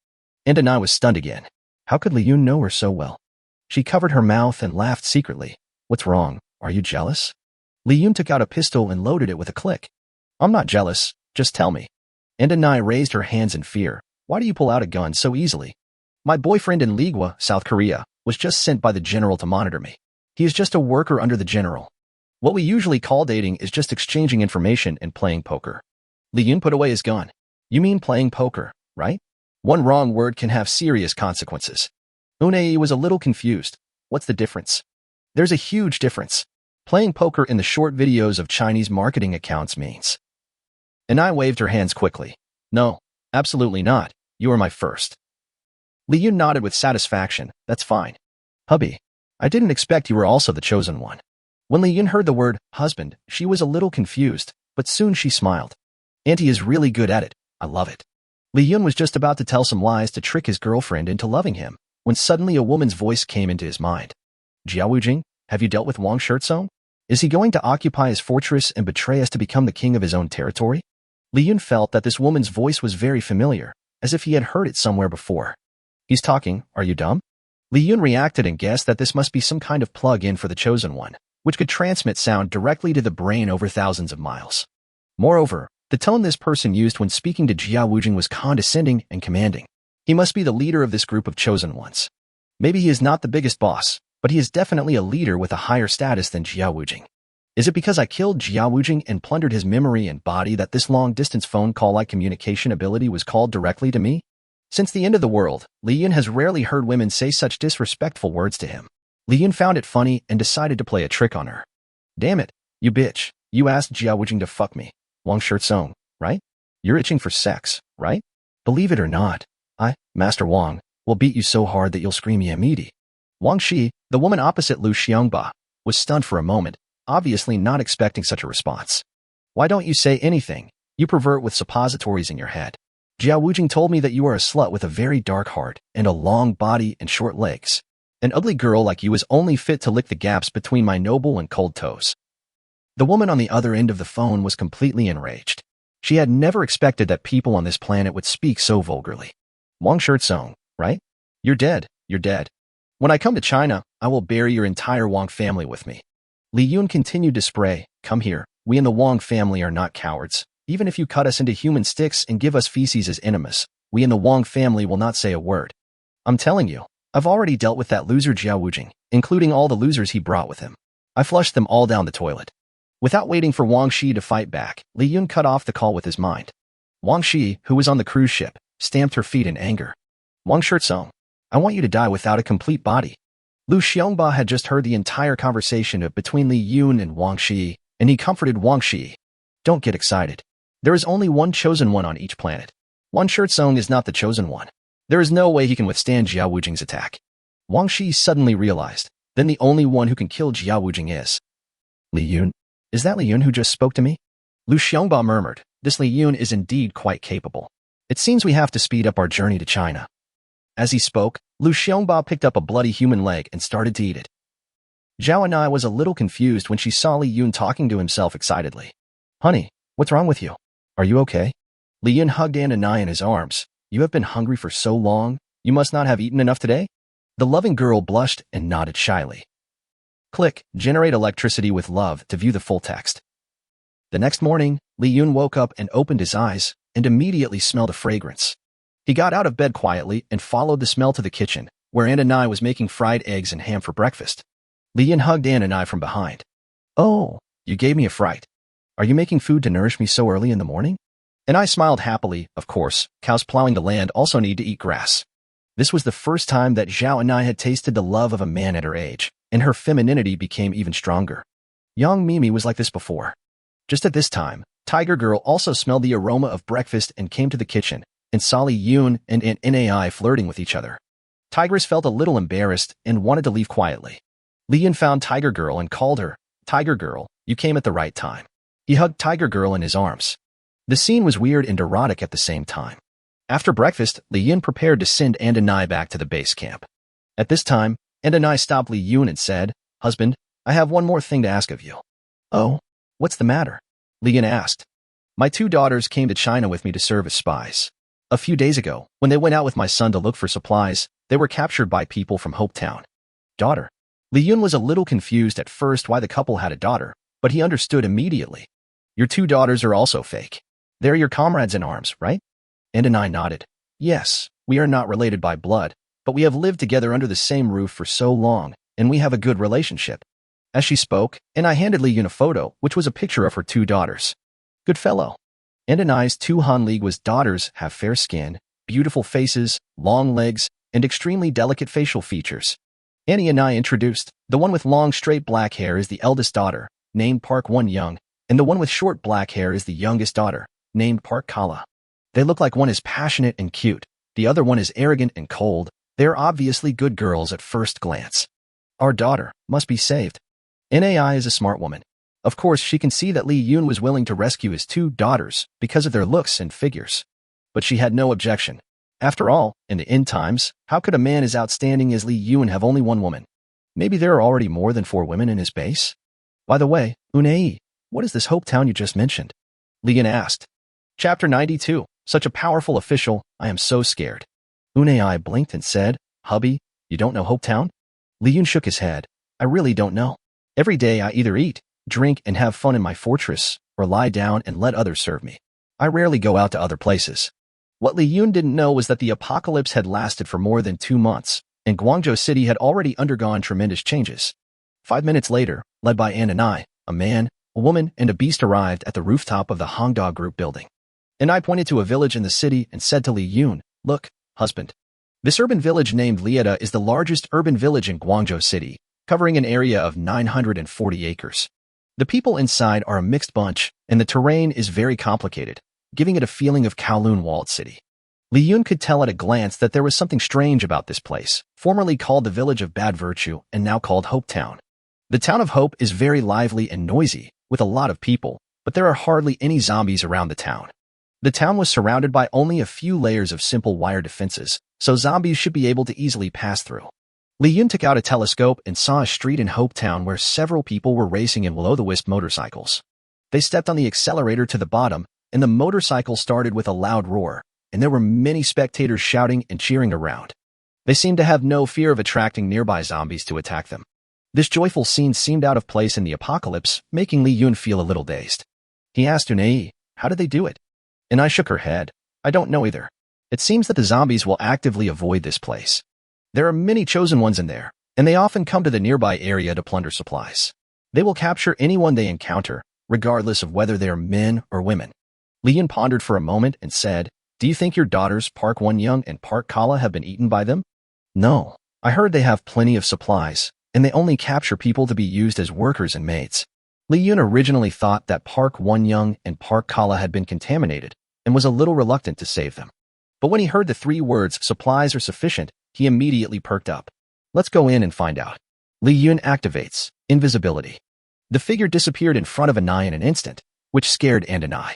Anai was stunned again. How could Li Yun know her so well? She covered her mouth and laughed secretly. What's wrong? Are you jealous? Li Yun took out a pistol and loaded it with a click. I'm not jealous, just tell me. Anai raised her hands in fear. Why do you pull out a gun so easily? My boyfriend in Ligua, South Korea, was just sent by the general to monitor me. He is just a worker under the general. What we usually call dating is just exchanging information and playing poker. Li Yun put away his gun. You mean playing poker, right? One wrong word can have serious consequences. Unai was a little confused. What's the difference? There's a huge difference. Playing poker in the short videos of Chinese marketing accounts means. Anai waved her hands quickly. No, absolutely not. You are my first. Li Yun nodded with satisfaction. That's fine. Hubby, I didn't expect you were also the chosen one. When Li Yun heard the word husband, she was a little confused, but soon she smiled. Auntie is really good at it. I love it. Li Yun was just about to tell some lies to trick his girlfriend into loving him, when suddenly a woman's voice came into his mind. Jiao Wujing, have you dealt with Wang Shirtsong? Is he going to occupy his fortress and betray us to become the king of his own territory? Li Yun felt that this woman's voice was very familiar, as if he had heard it somewhere before. He's talking, are you dumb? Li Yun reacted and guessed that this must be some kind of plug-in for the Chosen One, which could transmit sound directly to the brain over thousands of miles. Moreover, the tone this person used when speaking to Jia Wujing was condescending and commanding. He must be the leader of this group of chosen ones. Maybe he is not the biggest boss, but he is definitely a leader with a higher status than Jia Wujing. Is it because I killed Jia Wujing and plundered his memory and body that this long-distance phone call-like communication ability was called directly to me? Since the end of the world, Li Yun has rarely heard women say such disrespectful words to him. Li Yun found it funny and decided to play a trick on her. Damn it, you bitch, you asked Jia Wujing to fuck me. Wang Shirtsong, right? You're itching for sex, right? Believe it or not, I, Master Wang, will beat you so hard that you'll scream Yamidi. Wang Shi, the woman opposite Lu Xiongba, was stunned for a moment, obviously not expecting such a response. Why don't you say anything, you pervert with suppositories in your head? Jia Wujing told me that you are a slut with a very dark heart and a long body and short legs. An ugly girl like you is only fit to lick the gaps between my noble and cold toes. The woman on the other end of the phone was completely enraged. She had never expected that people on this planet would speak so vulgarly. Wang Shirtsong, right? You're dead, you're dead. When I come to China, I will bury your entire Wang family with me. Li Yun continued to spray, come here, we in the Wang family are not cowards. Even if you cut us into human sticks and give us feces as enemies, we in the Wang family will not say a word. I'm telling you, I've already dealt with that loser Jia Wujing, including all the losers he brought with him. I flushed them all down the toilet. Without waiting for Wang Shi to fight back, Li Yun cut off the call with his mind. Wang Shi, who was on the cruise ship, stamped her feet in anger. Wang Shirtsong, I want you to die without a complete body. Lu Xiongba had just heard the entire conversation between Li Yun and Wang Shi, and he comforted Wang Shi. Don't get excited. There is only one chosen one on each planet. Wang Shirtsong is not the chosen one. There is no way he can withstand Jia Wujing's attack. Wang Shi suddenly realized, then the only one who can kill Jia Wujing is Li Yun. Is that Li Yun who just spoke to me? Lu Xiongba murmured, this Li Yun is indeed quite capable. It seems we have to speed up our journey to China. As he spoke, Lu Xiongba picked up a bloody human leg and started to eat it. Zhao and I was a little confused when she saw Li Yun talking to himself excitedly. Honey, what's wrong with you? Are you okay? Li Yun hugged Ananai in his arms. You have been hungry for so long, you must not have eaten enough today? The loving girl blushed and nodded shyly. Click, generate electricity with love to view the full text. The next morning, Li Yun woke up and opened his eyes and immediately smelled a fragrance. He got out of bed quietly and followed the smell to the kitchen, where Ananai was making fried eggs and ham for breakfast. Li Yun hugged Ananai from behind. Oh, you gave me a fright. Are you making food to nourish me so early in the morning? And I smiled happily, of course, cows plowing the land also need to eat grass. This was the first time that Zhao and I had tasted the love of a man at her age, and her femininity became even stronger. Young Mimi was like this before. Just at this time, Tiger Girl also smelled the aroma of breakfast and came to the kitchen, and saw Li Yun and Nai flirting with each other. Tigress felt a little embarrassed and wanted to leave quietly. Li Yun found Tiger Girl and called her, Tiger Girl, you came at the right time. He hugged Tiger Girl in his arms. The scene was weird and erotic at the same time. After breakfast, Li Yun prepared to send Ananai back to the base camp. At this time, Ananai stopped Li Yun and said, Husband, I have one more thing to ask of you. Oh, what's the matter? Li Yun asked. My 2 daughters came to China with me to serve as spies. A few days ago, when they went out with my son to look for supplies, they were captured by people from Hope Town. Daughter. Li Yun was a little confused at first why the couple had a daughter, but he understood immediately. Your 2 daughters are also fake. They're your comrades in arms, right? Ananai nodded. Yes, we are not related by blood, but we have lived together under the same roof for so long, and we have a good relationship. As she spoke, Anai handed Li Yun a photo, which was a picture of her 2 daughters. Good fellow. Ananai's 2 Han Ligwa's daughters have fair skin, beautiful faces, long legs, and extremely delicate facial features. Annie and I introduced, the one with long straight black hair is the eldest daughter, named Park One Young, and the one with short black hair is the youngest daughter, named Park Kala. They look like one is passionate and cute, the other one is arrogant and cold. They are obviously good girls at first glance. Our daughter must be saved. Nai is a smart woman. Of course, she can see that Li Yun was willing to rescue his 2 daughters because of their looks and figures. But she had no objection. After all, in the end times, how could a man as outstanding as Li Yun have only one woman? Maybe there are already more than 4 women in his base? By the way, Unei, what is this Hope Town you just mentioned? Li Yun asked. Chapter 92. Such a powerful official, I am so scared. Unai blinked and said, Hubby, you don't know Hopetown? Li Yun shook his head. I really don't know. Every day I either eat, drink, and have fun in my fortress, or lie down and let others serve me. I rarely go out to other places. What Li Yun didn't know was that the apocalypse had lasted for more than 2 months, and Guangzhou City had already undergone tremendous changes. 5 minutes later, led by Ananai, a man, a woman, and a beast arrived at the rooftop of the Hongda Group building. And I pointed to a village in the city and said to Li Yun, Look, husband. This urban village named Lieta is the largest urban village in Guangzhou City, covering an area of 940 acres. The people inside are a mixed bunch, and the terrain is very complicated, giving it a feeling of Kowloon walled city. Li Yun could tell at a glance that there was something strange about this place, formerly called the Village of Bad Virtue and now called Hopetown. The town of Hope is very lively and noisy, with a lot of people, but there are hardly any zombies around the town. The town was surrounded by only a few layers of simple wire defenses, so zombies should be able to easily pass through. Li Yun took out a telescope and saw a street in Hopetown where several people were racing in will-o'-the-wisp motorcycles. They stepped on the accelerator to the bottom, and the motorcycle started with a loud roar, and there were many spectators shouting and cheering around. They seemed to have no fear of attracting nearby zombies to attack them. This joyful scene seemed out of place in the apocalypse, making Li Yun feel a little dazed. He asked Unai, how did they do it? And I shook her head. I don't know either. It seems that the zombies will actively avoid this place. There are many chosen ones in there, and they often come to the nearby area to plunder supplies. They will capture anyone they encounter, regardless of whether they are men or women. Li Yun pondered for a moment and said, Do you think your daughters Park Won-young and Park Kala have been eaten by them? No. I heard they have plenty of supplies, and they only capture people to be used as workers and maids. Li Yun originally thought that Park Won-young and Park Kala had been contaminated, and was a little reluctant to save them. But when he heard the 3 words, supplies are sufficient, he immediately perked up. Let's go in and find out. Li Yun activates invisibility. The figure disappeared in front of Anai in an instant, which scared Anai.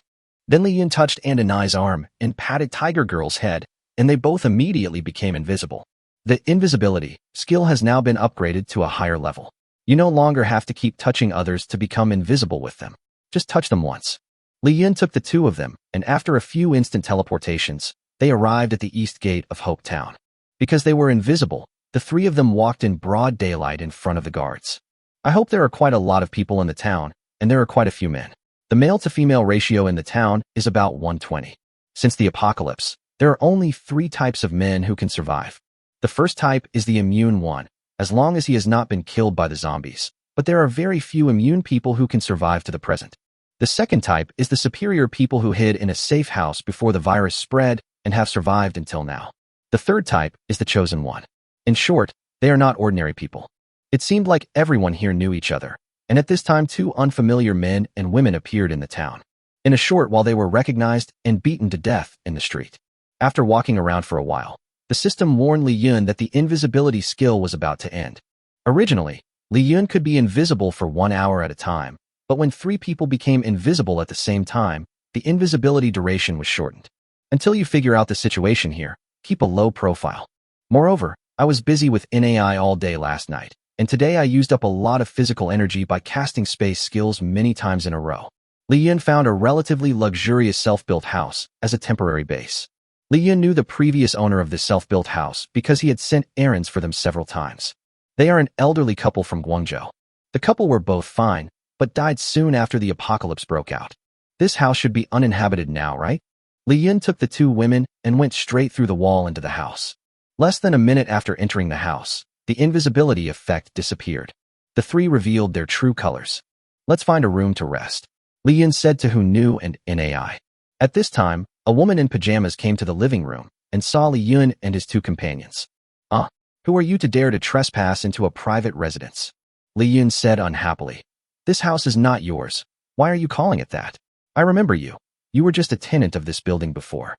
Then Li Yun touched Anai's arm and patted Tiger Girl's head, and they both immediately became invisible. The invisibility skill has now been upgraded to a higher level. You no longer have to keep touching others to become invisible with them. Just touch them once. Li Yun took the 2 of them, and after a few instant teleportations, they arrived at the east gate of Hopetown. Because they were invisible, the 3 of them walked in broad daylight in front of the guards. I hope there are quite a lot of people in the town, and there are quite a few men. The male-to-female ratio in the town is about 120. Since the apocalypse, there are only 3 types of men who can survive. The first type is the immune one, as long as he has not been killed by the zombies, but there are very few immune people who can survive to the present. The second type is the superior people who hid in a safe house before the virus spread and have survived until now. The third type is the chosen one. In short, they are not ordinary people. It seemed like everyone here knew each other, and at this time 2 unfamiliar men and women appeared in the town. In a short while they were recognized and beaten to death in the street. After walking around for a while, the system warned Li Yun that the invisibility skill was about to end. Originally, Li Yun could be invisible for 1 hour at a time, but when 3 people became invisible at the same time, the invisibility duration was shortened. Until you figure out the situation here, keep a low profile. Moreover, I was busy with NAI all day last night, and today I used up a lot of physical energy by casting space skills many times in a row. Li Yun found a relatively luxurious self-built house as a temporary base. Li Yun knew the previous owner of this self-built house because he had sent errands for them several times. They are an elderly couple from Guangzhou. The couple were both fine, but died soon after the apocalypse broke out. This house should be uninhabited now, right? Li Yun took the 2 women and went straight through the wall into the house. Less than a minute after entering the house, the invisibility effect disappeared. The 3 revealed their true colors. Let's find a room to rest, Li Yun said to Hunu and Nai. At this time, a woman in pajamas came to the living room and saw Li Yun and his 2 companions. Who are you to dare to trespass into a private residence? Li Yun said unhappily. This house is not yours. Why are you calling it that? I remember you. You were just a tenant of this building before.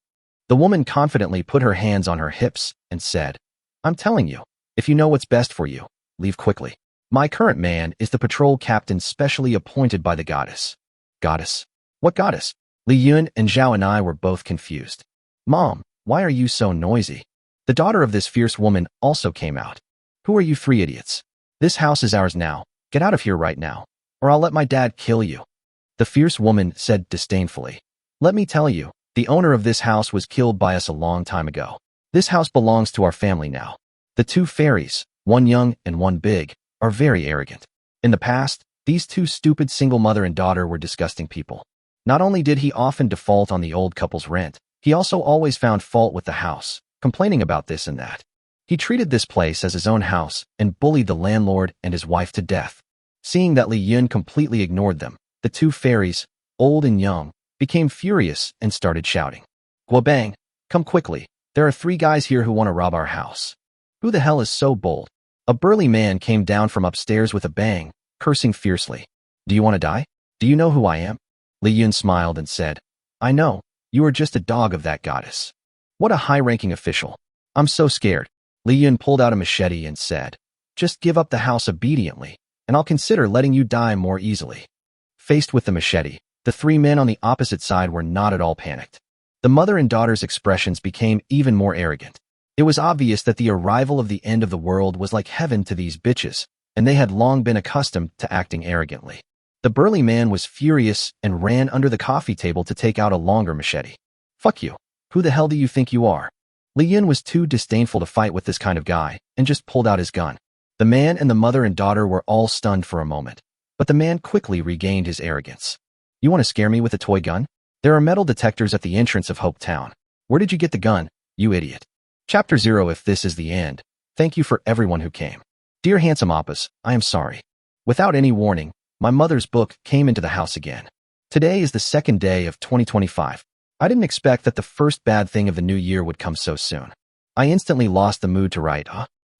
The woman confidently put her hands on her hips and said, I'm telling you, if you know what's best for you, leave quickly. My current man is the patrol captain specially appointed by the goddess. Goddess? What goddess? Li Yun and Zhao and I were both confused. Mom, why are you so noisy? The daughter of this fierce woman also came out. Who are you 3 idiots? This house is ours now. Get out of here right now, or I'll let my dad kill you. The fierce woman said disdainfully. Let me tell you, the owner of this house was killed by us a long time ago. This house belongs to our family now. The two fairies, one young and one big, are very arrogant. In the past, these two stupid single mother and daughter were disgusting people. Not only did he often default on the old couple's rent, he also always found fault with the house, complaining about this and that. He treated this place as his own house and bullied the landlord and his wife to death. Seeing that Li Yun completely ignored them, the two fairies, old and young, became furious and started shouting. Guobang, come quickly. There are 3 guys here who want to rob our house. Who the hell is so bold? A burly man came down from upstairs with a bang, cursing fiercely. Do you want to die? Do you know who I am? Li Yun smiled and said, I know, you are just a dog of that goddess. What a high-ranking official. I'm so scared. Li Yun pulled out a machete and said, just give up the house obediently, and I'll consider letting you die more easily. Faced with the machete, the 3 men on the opposite side were not at all panicked. The mother and daughter's expressions became even more arrogant. It was obvious that the arrival of the end of the world was like heaven to these bitches, and they had long been accustomed to acting arrogantly. The burly man was furious and ran under the coffee table to take out a longer machete. Fuck you. Who the hell do you think you are? Li Yun was too disdainful to fight with this kind of guy and just pulled out his gun. The man and the mother and daughter were all stunned for a moment, but the man quickly regained his arrogance. You want to scare me with a toy gun? There are metal detectors at the entrance of Hope Town. Where did you get the gun, you idiot? Chapter 0. If this is the end, thank you for everyone who came. Dear handsome oppas, I am sorry. Without any warning, my mother's book came into the house again. Today is the 2nd day of 2025. I didn't expect that the first bad thing of the new year would come so soon. I instantly lost the mood to write.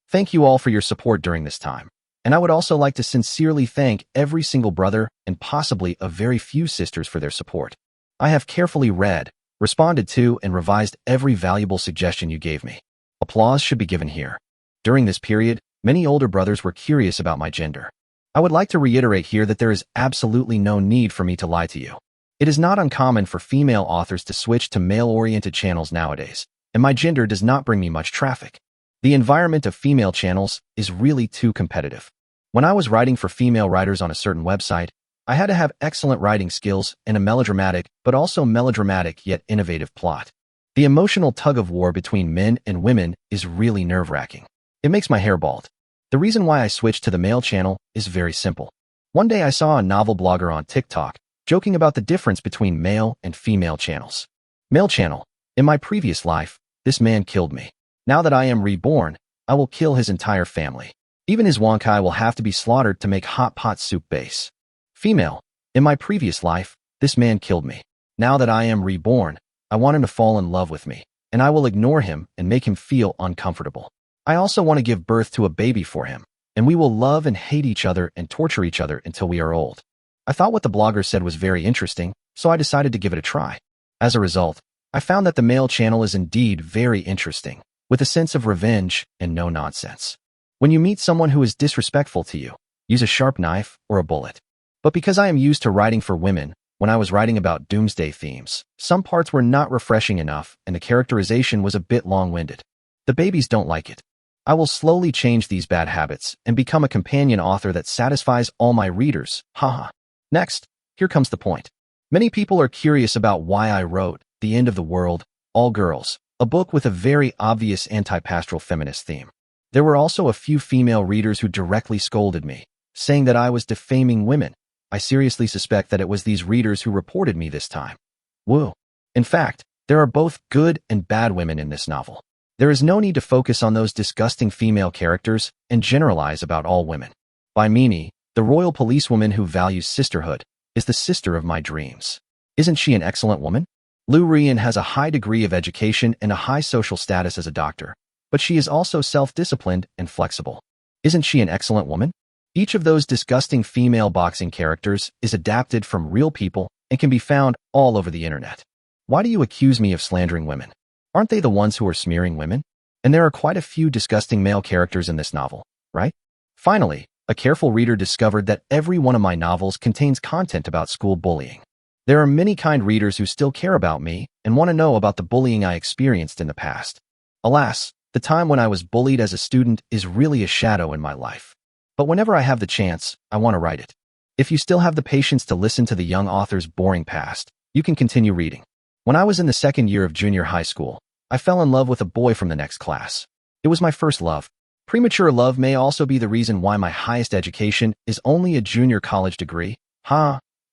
Thank you all for your support during this time. And I would also like to sincerely thank every single brother and possibly a very few sisters for their support. I have carefully read, responded to, and revised every valuable suggestion you gave me. Applause should be given here. During this period, many older brothers were curious about my gender. I would like to reiterate here that there is absolutely no need for me to lie to you. It is not uncommon for female authors to switch to male-oriented channels nowadays, and my gender does not bring me much traffic. The environment of female channels is really too competitive. When I was writing for female writers on a certain website, I had to have excellent writing skills and a melodramatic, but also melodramatic yet innovative plot. The emotional tug-of-war between men and women is really nerve-wracking. It makes my hair bald. The reason why I switched to the male channel is very simple. One day I saw a novel blogger on TikTok joking about the difference between male and female channels. Male channel. In my previous life, this man killed me. Now that I am reborn, I will kill his entire family. Even his Wonkai will have to be slaughtered to make hot pot soup base. Female. In my previous life, this man killed me. Now that I am reborn, I want him to fall in love with me, and I will ignore him and make him feel uncomfortable. I also want to give birth to a baby for him, and we will love and hate each other and torture each other until we are old. I thought what the blogger said was very interesting, so I decided to give it a try. As a result, I found that the male channel is indeed very interesting, with a sense of revenge and no nonsense. When you meet someone who is disrespectful to you, use a sharp knife or a bullet. But because I am used to writing for women, when I was writing about doomsday themes, some parts were not refreshing enough and the characterization was a bit long-winded. The babies don't like it. I will slowly change these bad habits and become a companion author that satisfies all my readers, haha. Next, here comes the point. Many people are curious about why I wrote The End of the World, All Girls, a book with a very obvious anti-pastoral feminist theme. There were also a few female readers who directly scolded me, saying that I was defaming women. I seriously suspect that it was these readers who reported me this time. Woo. In fact, there are both good and bad women in this novel. There is no need to focus on those disgusting female characters and generalize about all women. By Mimi, the royal policewoman who values sisterhood, is the sister of my dreams. Isn't she an excellent woman? Lu Rian has a high degree of education and a high social status as a doctor, but she is also self-disciplined and flexible. Isn't she an excellent woman? Each of those disgusting female boxing characters is adapted from real people and can be found all over the internet. Why do you accuse me of slandering women? Aren't they the ones who are smearing women? And there are quite a few disgusting male characters in this novel, right? Finally, a careful reader discovered that every one of my novels contains content about school bullying. There are many kind readers who still care about me and want to know about the bullying I experienced in the past. Alas, the time when I was bullied as a student is really a shadow in my life. But whenever I have the chance, I want to write it. If you still have the patience to listen to the young author's boring past, you can continue reading. When I was in the second year of junior high school, I fell in love with a boy from the next class. It was my first love. Premature love may also be the reason why my highest education is only a junior college degree.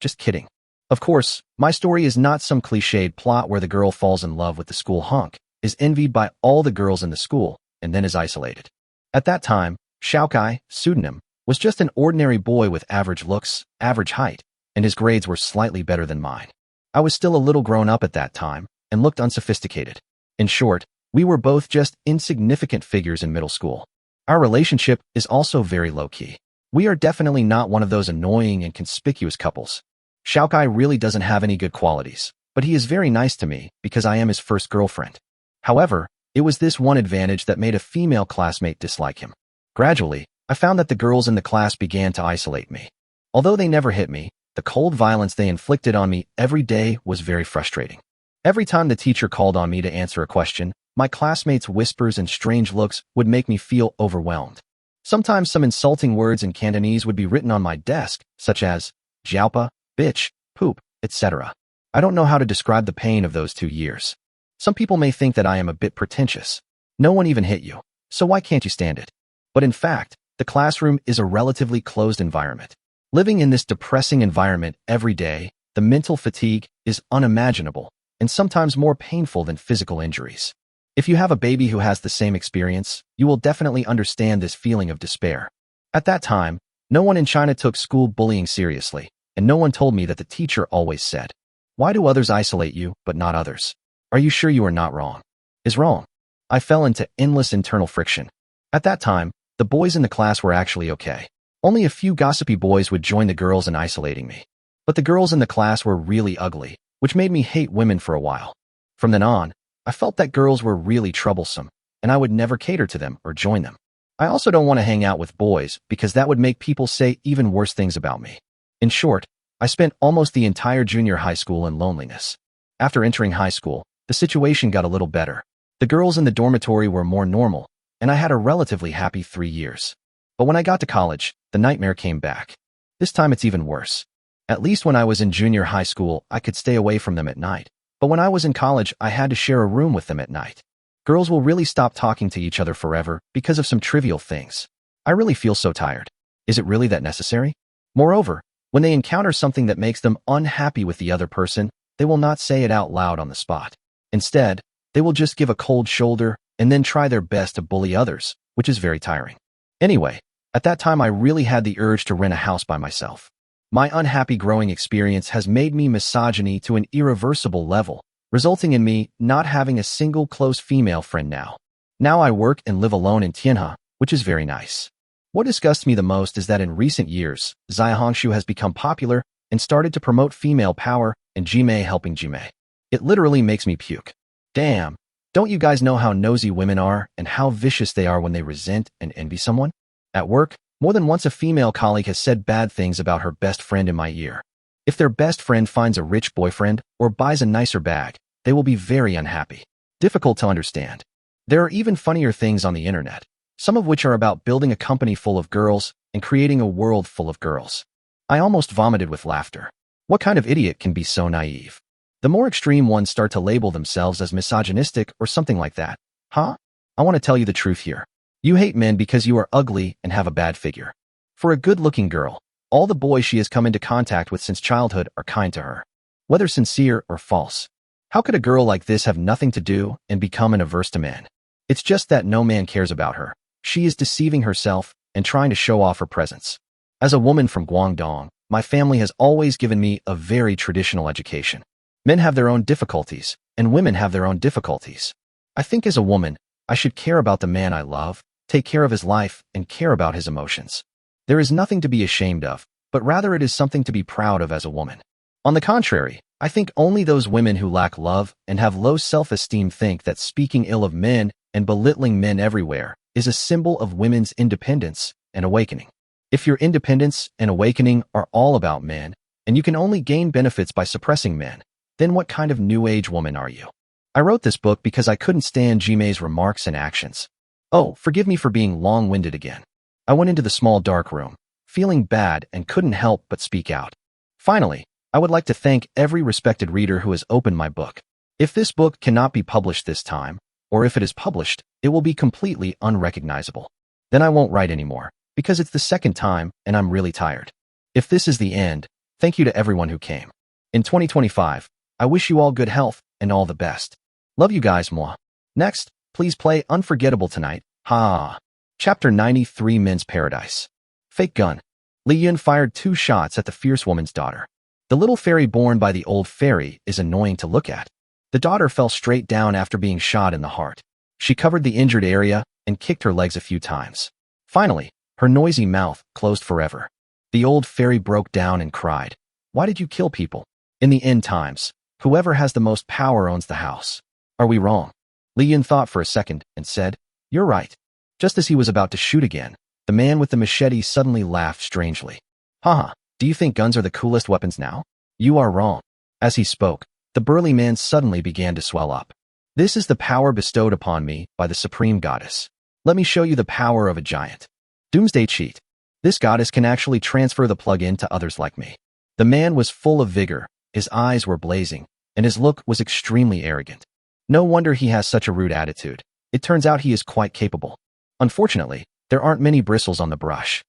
Just kidding. Of course, my story is not some cliched plot where the girl falls in love with the school hunk, is envied by all the girls in the school, and then is isolated. At that time, Xiaokai, pseudonym, was just an ordinary boy with average looks, average height, and his grades were slightly better than mine. I was still a little grown up at that time, and looked unsophisticated. In short, we were both just insignificant figures in middle school. Our relationship is also very low-key. We are definitely not one of those annoying and conspicuous couples. Xiaokai really doesn't have any good qualities, but he is very nice to me because I am his first girlfriend. However, it was this one advantage that made a female classmate dislike him. Gradually, I found that the girls in the class began to isolate me. Although they never hit me, the cold violence they inflicted on me every day was very frustrating. Every time the teacher called on me to answer a question, my classmates' whispers and strange looks would make me feel overwhelmed. Sometimes some insulting words in Cantonese would be written on my desk, such as jiaopa, bitch, poop, etc. I don't know how to describe the pain of those 2 years. Some people may think that I am a bit pretentious. No one even hit you, so why can't you stand it? But in fact, the classroom is a relatively closed environment. Living in this depressing environment every day, the mental fatigue is unimaginable and sometimes more painful than physical injuries. If you have a baby who has the same experience, you will definitely understand this feeling of despair. At that time, no one in China took school bullying seriously, and no one told me that the teacher always said, "Why do others isolate you, but not others? Are you sure you are not wrong?" Is wrong. I fell into endless internal friction. At that time, the boys in the class were actually okay. Only a few gossipy boys would join the girls in isolating me. But the girls in the class were really ugly, which made me hate women for a while. From then on, I felt that girls were really troublesome, and I would never cater to them or join them. I also don't want to hang out with boys because that would make people say even worse things about me. In short, I spent almost the entire junior high school in loneliness. After entering high school, the situation got a little better. The girls in the dormitory were more normal, and I had a relatively happy 3 years. But when I got to college, the nightmare came back. This time it's even worse. At least when I was in junior high school, I could stay away from them at night. But when I was in college, I had to share a room with them at night. Girls will really stop talking to each other forever because of some trivial things. I really feel so tired. Is it really that necessary? Moreover, when they encounter something that makes them unhappy with the other person, they will not say it out loud on the spot. Instead, they will just give a cold shoulder and then try their best to bully others, which is very tiring. Anyway, at that time I really had the urge to rent a house by myself. My unhappy growing experience has made me misogyny to an irreversible level, resulting in me not having a single close female friend now. Now I work and live alone in Tianhe, which is very nice. What disgusts me the most is that in recent years, Zaihongshu has become popular and started to promote female power and Jime helping Jime. It literally makes me puke. Damn, don't you guys know how nosy women are and how vicious they are when they resent and envy someone? At work, more than once a female colleague has said bad things about her best friend in my ear. If their best friend finds a rich boyfriend or buys a nicer bag, they will be very unhappy. Difficult to understand. There are even funnier things on the internet, some of which are about building a company full of girls and creating a world full of girls. I almost vomited with laughter. What kind of idiot can be so naive? The more extreme ones start to label themselves as misogynistic or something like that. I want to tell you the truth here. You hate men because you are ugly and have a bad figure. For a good-looking girl, all the boys she has come into contact with since childhood are kind to her, whether sincere or false. How could a girl like this have nothing to do and become an averse to men? It's just that no man cares about her. She is deceiving herself and trying to show off her presence. As a woman from Guangdong, my family has always given me a very traditional education. Men have their own difficulties, and women have their own difficulties. I think as a woman, I should care about the man I love, take care of his life, and care about his emotions. There is nothing to be ashamed of, but rather it is something to be proud of as a woman. On the contrary, I think only those women who lack love and have low self-esteem think that speaking ill of men and belittling men everywhere is a symbol of women's independence and awakening. If your independence and awakening are all about men, and you can only gain benefits by suppressing men, then what kind of new age woman are you? I wrote this book because I couldn't stand Jime's remarks and actions. Oh, forgive me for being long-winded again. I went into the small dark room, feeling bad and couldn't help but speak out. Finally, I would like to thank every respected reader who has opened my book. If this book cannot be published this time, or if it is published, it will be completely unrecognizable. Then I won't write anymore, because it's the second time and I'm really tired. If this is the end, thank you to everyone who came. In 2025, I wish you all good health and all the best. Love you guys, moi. Next, please play Unforgettable Tonight. Ha! Chapter 93, Men's Paradise. Fake gun. Li Yun fired 2 shots at the fierce woman's daughter. The little fairy born by the old fairy is annoying to look at. The daughter fell straight down after being shot in the heart. She covered the injured area and kicked her legs a few times. Finally, her noisy mouth closed forever. The old fairy broke down and cried, "Why did you kill people? In the end times, whoever has the most power owns the house. Are we wrong?" Li Yun thought for a second and said, "You're right." Just as he was about to shoot again, the man with the machete suddenly laughed strangely. "Haha, do you think guns are the coolest weapons now? You are wrong." As he spoke, the burly man suddenly began to swell up. "This is the power bestowed upon me by the supreme goddess. Let me show you the power of a giant. Doomsday cheat. This goddess can actually transfer the plug-in to others like me." The man was full of vigor, his eyes were blazing, and his look was extremely arrogant. No wonder he has such a rude attitude. It turns out he is quite capable. Unfortunately, there aren't many bristles on the brush.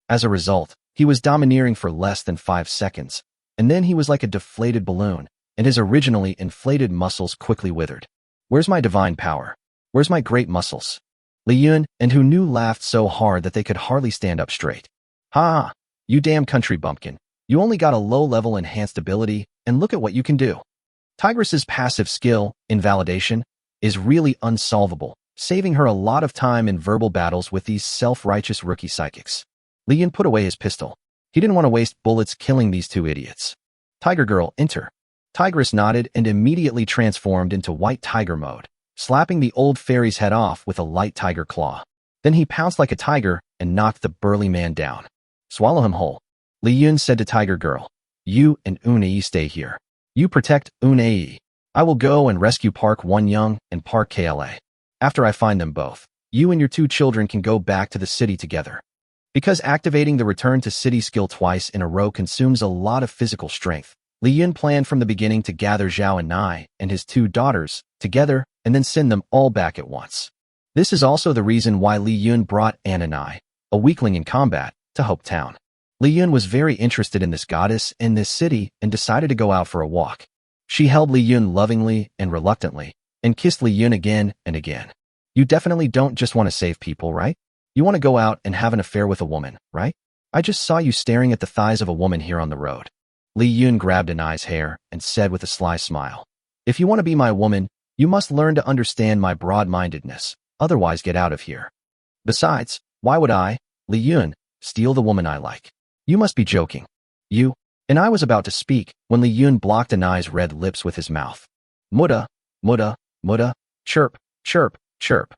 As a result, he was domineering for less than 5 seconds, and then he was like a deflated balloon, and his originally inflated muscles quickly withered. Where's my divine power? Where's my great muscles? Li Yun and Who Knew laughed so hard that they could hardly stand up straight. "Ha! You damn country bumpkin. You only got a low-level enhanced ability, and look at what you can do." Tigress's passive skill, Invalidation, is really unsolvable, saving her a lot of time in verbal battles with these self-righteous rookie psychics. Li Yun put away his pistol. He didn't want to waste bullets killing these 2 idiots. "Tiger girl, enter." Tigress nodded and immediately transformed into white tiger mode, slapping the old fairy's head off with a light tiger claw. Then he pounced like a tiger and knocked the burly man down. "Swallow him whole." Li Yun said to Tiger Girl, "You and Unei stay here. You protect Unei. I will go and rescue Park One Young and Park Kla. After I find them both, you and your 2 children can go back to the city together." Because activating the return to city skill twice in a row consumes a lot of physical strength, Li Yun planned from the beginning to gather Zhao and Nai and his 2 daughters together and then send them all back at once. This is also the reason why Li Yun brought Ananai, a weakling in combat, to Hope Town. Li Yun was very interested in this goddess and this city and decided to go out for a walk. She held Li Yun lovingly and reluctantly and kissed Li Yun again and again. "You definitely don't just want to save people, right? You want to go out and have an affair with a woman, right? I just saw you staring at the thighs of a woman here on the road." Li Yun grabbed Anai's hair and said with a sly smile, "If you want to be my woman, you must learn to understand my broad-mindedness, otherwise get out of here. Besides, why would I, Li Yun, steal the woman I like? You must be joking. You..." And I was about to speak when Li Yun blocked Anai's red lips with his mouth. "Mutta, mutta, mutta, chirp, chirp, chirp."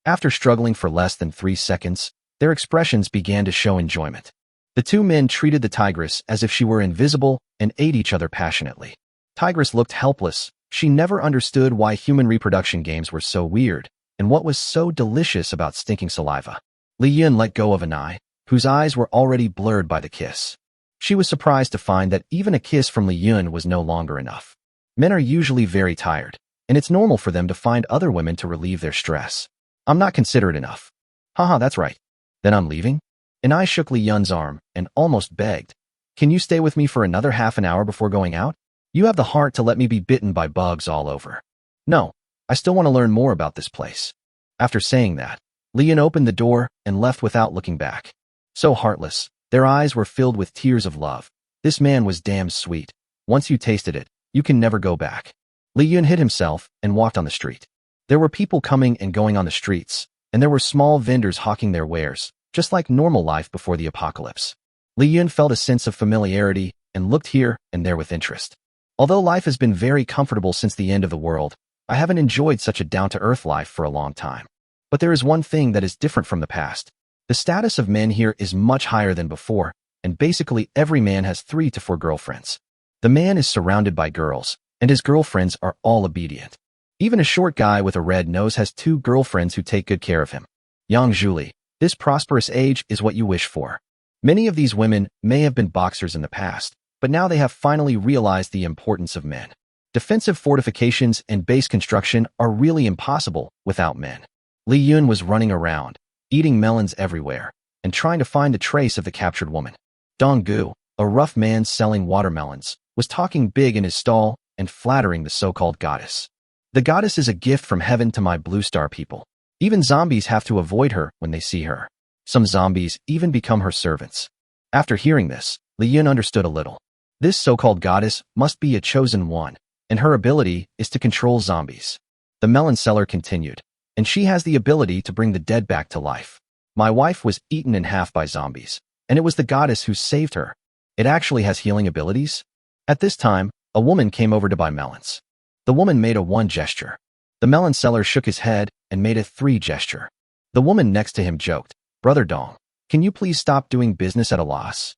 After struggling for less than 3 seconds, their expressions began to show enjoyment. The 2 men treated the tigress as if she were invisible and ate each other passionately. Tigress looked helpless. She never understood why human reproduction games were so weird and what was so delicious about stinking saliva. Li Yun let go of Anai, whose eyes were already blurred by the kiss. She was surprised to find that even a kiss from Li Yun was no longer enough. Men are usually very tired, and it's normal for them to find other women to relieve their stress. "I'm not considerate enough." "Haha, that's right. Then I'm leaving?" And I shook Li Yun's arm and almost begged, "Can you stay with me for another half an hour before going out? You have the heart to let me be bitten by bugs all over." "No, I still want to learn more about this place." After saying that, Li Yun opened the door and left without looking back. So heartless, their eyes were filled with tears of love. This man was damn sweet. Once you tasted it, you can never go back. Li Yun hid himself and walked on the street. There were people coming and going on the streets, and there were small vendors hawking their wares, just like normal life before the apocalypse. Li Yun felt a sense of familiarity and looked here and there with interest. Although life has been very comfortable since the end of the world, I haven't enjoyed such a down-to-earth life for a long time. But there is one thing that is different from the past. The status of men here is much higher than before, and basically every man has 3 to 4 girlfriends. The man is surrounded by girls, and his girlfriends are all obedient. Even a short guy with a red nose has 2 girlfriends who take good care of him. Young Julie, this prosperous age is what you wish for. Many of these women may have been boxers in the past, but now they have finally realized the importance of men. Defensive fortifications and base construction are really impossible without men. Li Yun was running around, eating melons everywhere, and trying to find a trace of the captured woman. Dong Gu, a rough man selling watermelons, was talking big in his stall and flattering the so-called goddess. The goddess is a gift from heaven to my Blue Star people. Even zombies have to avoid her when they see her. Some zombies even become her servants. After hearing this, Li Yun understood a little. This so-called goddess must be a chosen one, and her ability is to control zombies. The melon seller continued, and she has the ability to bring the dead back to life. My wife was eaten in half by zombies, and it was the goddess who saved her. It actually has healing abilities. At this time, a woman came over to buy melons. The woman made a 1 gesture. The melon seller shook his head and made a 3 gesture. The woman next to him joked, "Brother Dong, can you please stop doing business at a loss?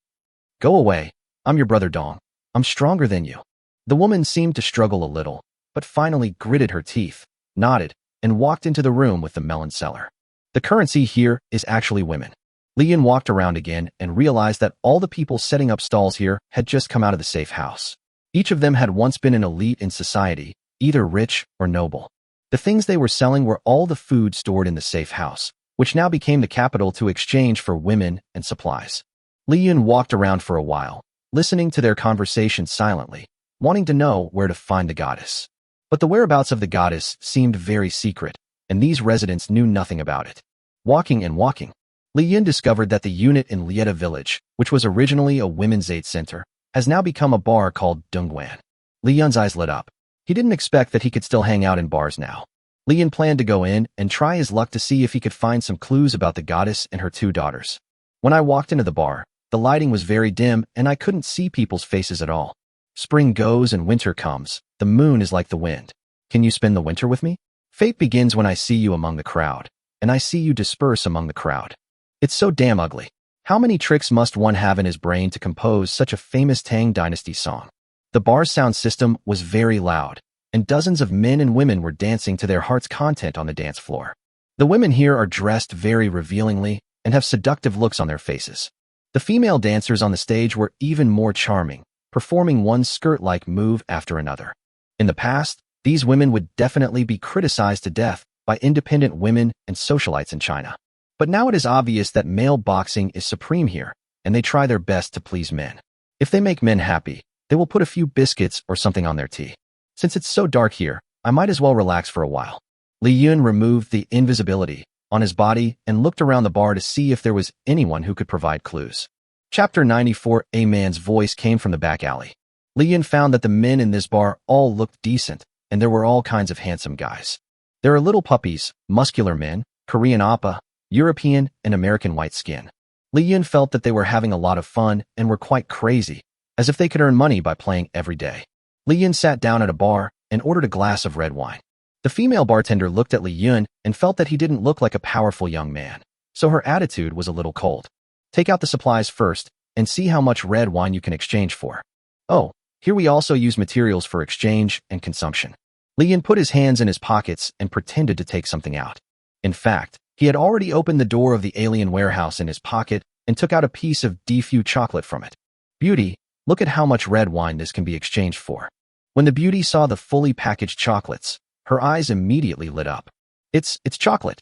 Go away, I'm your brother Dong. I'm stronger than you." The woman seemed to struggle a little, but finally gritted her teeth, nodded, and walked into the room with the melon seller. The currency here is actually women. Li Yun walked around again and realized that all the people setting up stalls here had just come out of the safe house. Each of them had once been an elite in society, either rich or noble. The things they were selling were all the food stored in the safe house, which now became the capital to exchange for women and supplies. Li Yun walked around for a while, listening to their conversation silently, wanting to know where to find the goddess. But the whereabouts of the goddess seemed very secret, and these residents knew nothing about it. Walking and walking, Li Yun discovered that the unit in Lieta village, which was originally a women's aid center, has now become a bar called Dongguan. Li Yun's eyes lit up. He didn't expect that he could still hang out in bars now. Li Yun planned to go in and try his luck to see if he could find some clues about the goddess and her 2 daughters. When I walked into the bar, the lighting was very dim and I couldn't see people's faces at all. Spring goes and winter comes. The moon is like the wind. Can you spend the winter with me? Fate begins when I see you among the crowd, and I see you disperse among the crowd. It's so damn ugly. How many tricks must one have in his brain to compose such a famous Tang Dynasty song? The bar's sound system was very loud, and dozens of men and women were dancing to their heart's content on the dance floor. The women here are dressed very revealingly and have seductive looks on their faces. The female dancers on the stage were even more charming, performing one skirt-like move after another. In the past, these women would definitely be criticized to death by independent women and socialites in China. But now it is obvious that male boxing is supreme here, and they try their best to please men. If they make men happy, they will put a few biscuits or something on their tea. Since it's so dark here, I might as well relax for a while. Li Yun removed the invisibility on his body and looked around the bar to see if there was anyone who could provide clues. Chapter 94. A man's voice came from the back alley. Li Yun found that the men in this bar all looked decent, and there were all kinds of handsome guys. There are little puppies, muscular men, Korean appa, European and American white skin. Li Yun felt that they were having a lot of fun and were quite crazy, as if they could earn money by playing every day. Li Yun sat down at a bar and ordered a glass of red wine. The female bartender looked at Li Yun and felt that he didn't look like a powerful young man, so her attitude was a little cold. Take out the supplies first and see how much red wine you can exchange for. Oh, here we also use materials for exchange and consumption. Li Yun put his hands in his pockets and pretended to take something out. In fact, he had already opened the door of the alien warehouse in his pocket and took out a piece of Defu chocolate from it. Beauty, look at how much red wine this can be exchanged for. When the beauty saw the fully packaged chocolates, her eyes immediately lit up. It's chocolate.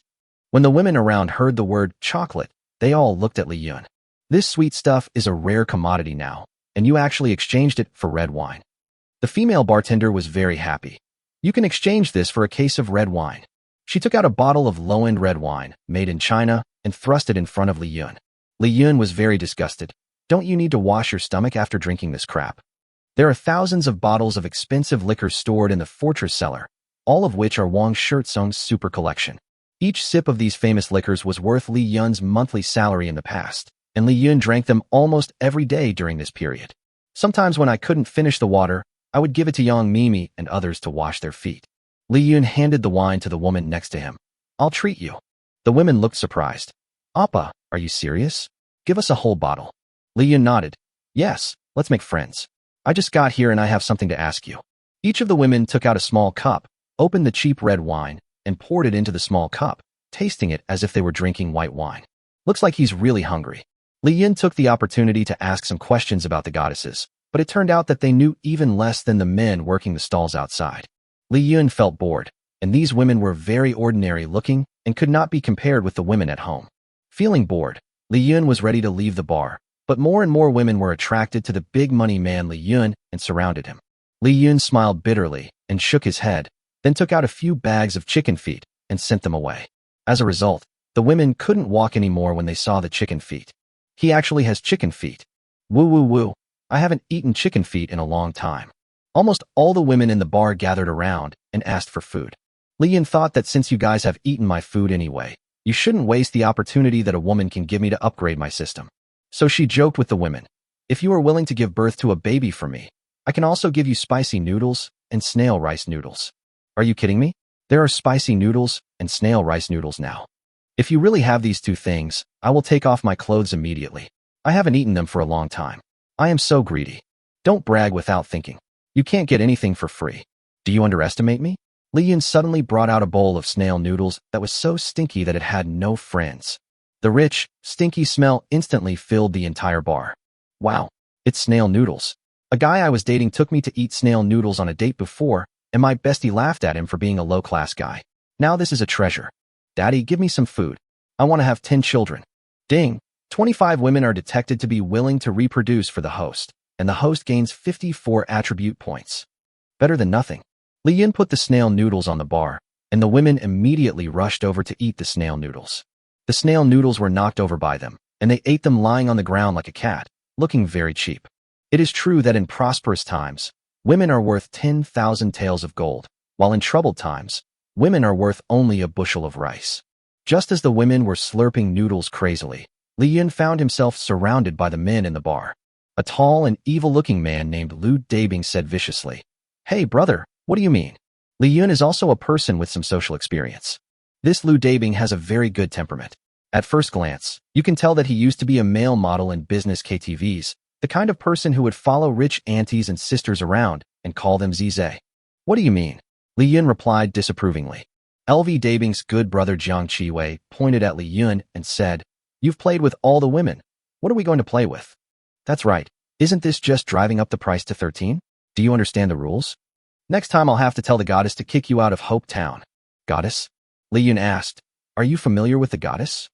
When the women around heard the word chocolate, they all looked at Li Yun. This sweet stuff is a rare commodity now, and you actually exchanged it for red wine. The female bartender was very happy. You can exchange this for a case of red wine. She took out a bottle of low-end red wine, made in China, and thrust it in front of Li Yun. Li Yun was very disgusted. Don't you need to wash your stomach after drinking this crap? There are thousands of bottles of expensive liquor stored in the fortress cellar, all of which are Wang Shirtsung's super collection. Each sip of these famous liquors was worth Li Yun's monthly salary in the past, and Li Yun drank them almost every day during this period. Sometimes when I couldn't finish the water, I would give it to Yang Mimi and others to wash their feet. Li Yun handed the wine to the woman next to him. I'll treat you. The women looked surprised. Appa, are you serious? Give us a whole bottle. Li Yun nodded. Yes, let's make friends. I just got here and I have something to ask you. Each of the women took out a small cup, opened the cheap red wine, and poured it into the small cup, tasting it as if they were drinking white wine. Looks like he's really hungry. Li Yun took the opportunity to ask some questions about the goddesses, but it turned out that they knew even less than the men working the stalls outside. Li Yun felt bored, and these women were very ordinary looking and could not be compared with the women at home. Feeling bored, Li Yun was ready to leave the bar, but more and more women were attracted to the big money man Li Yun and surrounded him. Li Yun smiled bitterly and shook his head, then took out a few bags of chicken feet and sent them away. As a result, the women couldn't walk anymore when they saw the chicken feet. He actually has chicken feet. Woo woo woo, I haven't eaten chicken feet in a long time. Almost all the women in the bar gathered around and asked for food. Li Yun thought that since you guys have eaten my food anyway, you shouldn't waste the opportunity that a woman can give me to upgrade my system. So she joked with the women. If you are willing to give birth to a baby for me, I can also give you spicy noodles and snail rice noodles. Are you kidding me? There are spicy noodles and snail rice noodles now. If you really have these two things, I will take off my clothes immediately. I haven't eaten them for a long time. I am so greedy. Don't brag without thinking. You can't get anything for free. Do you underestimate me? Li Yun suddenly brought out a bowl of snail noodles that was so stinky that it had no friends. The rich, stinky smell instantly filled the entire bar. Wow, it's snail noodles. A guy I was dating took me to eat snail noodles on a date before, and my bestie laughed at him for being a low-class guy. Now this is a treasure. Daddy, give me some food. I want to have 10 children. Ding! 25 women are detected to be willing to reproduce for the host, and the host gains 54 attribute points. Better than nothing. Li Yun put the snail noodles on the bar, and the women immediately rushed over to eat the snail noodles. The snail noodles were knocked over by them, and they ate them lying on the ground like a cat, looking very cheap. It is true that in prosperous times, women are worth 10,000 taels of gold, while in troubled times, women are worth only a bushel of rice. Just as the women were slurping noodles crazily, Li Yun found himself surrounded by the men in the bar. A tall and evil-looking man named Lu Dabing said viciously, "Hey, brother, what do you mean?" Li Yun is also a person with some social experience. This Lu Dabing has a very good temperament. At first glance, you can tell that he used to be a male model in business KTVs, the kind of person who would follow rich aunties and sisters around and call them Zize. "What do you mean?" Li Yun replied disapprovingly. LV Dabing's good brother Jiang Chiwei pointed at Li Yun and said, "You've played with all the women. What are we going to play with?" "That's right. Isn't this just driving up the price to 13? Do you understand the rules? Next time I'll have to tell the goddess to kick you out of Hope Town." "Goddess?" Li Yun asked. "Are you familiar with the goddess?"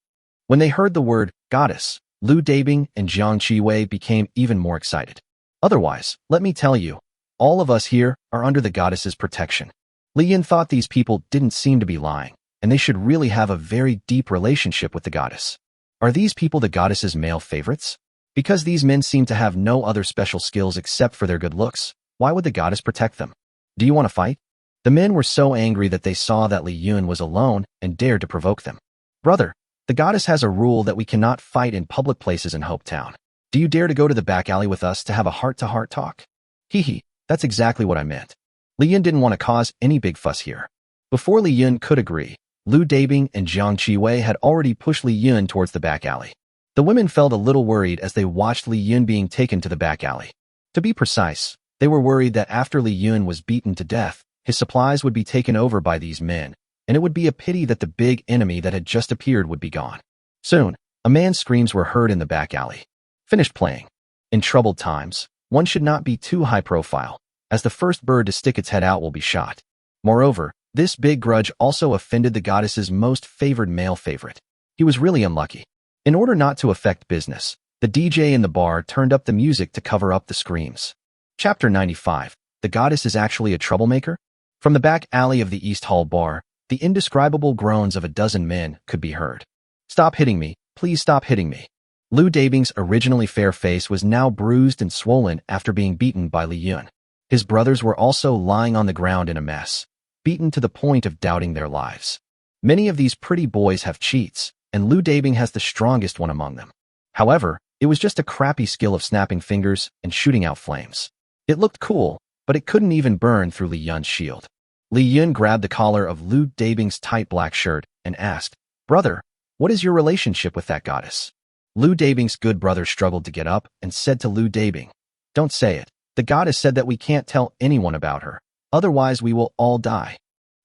When they heard the word goddess, Lu Dabing and Jiang Chiwei became even more excited. "Otherwise, let me tell you, all of us here are under the goddess's protection." Li Yun thought these people didn't seem to be lying, and they should really have a very deep relationship with the goddess. Are these people the goddess's male favorites? Because these men seem to have no other special skills except for their good looks, why would the goddess protect them? Do you want to fight? The men were so angry that they saw that Li Yun was alone and dared to provoke them. "Brother, the goddess has a rule that we cannot fight in public places in Hope Town. Do you dare to go to the back alley with us to have a heart-to-heart talk?" "Hee, that's exactly what I meant." Li Yun didn't want to cause any big fuss here. Before Li Yun could agree, Lu Dabing and Jiang Chiwei had already pushed Li Yun towards the back alley. The women felt a little worried as they watched Li Yun being taken to the back alley. To be precise, they were worried that after Li Yun was beaten to death, his supplies would be taken over by these men, and it would be a pity that the big enemy that had just appeared would be gone. Soon, a man's screams were heard in the back alley. Finished playing. In troubled times, one should not be too high profile, as the first bird to stick its head out will be shot. Moreover, this big grudge also offended the goddess's most favored male favorite. He was really unlucky. In order not to affect business, the DJ in the bar turned up the music to cover up the screams. Chapter 95. The goddess is actually a troublemaker? From the back alley of the East Hall bar, the indescribable groans of a dozen men could be heard. "Stop hitting me, please stop hitting me." Lu Dabing's originally fair face was now bruised and swollen after being beaten by Li Yun. His brothers were also lying on the ground in a mess, beaten to the point of doubting their lives. Many of these pretty boys have cheats, and Lu Dabing has the strongest one among them. However, it was just a crappy skill of snapping fingers and shooting out flames. It looked cool, but it couldn't even burn through Li Yun's shield. Li Yun grabbed the collar of Lu Dabing's tight black shirt and asked, "Brother, what is your relationship with that goddess?" Lu Dabing's good brother struggled to get up and said to Lu Dabing, "Don't say it. The goddess said that we can't tell anyone about her, otherwise we will all die."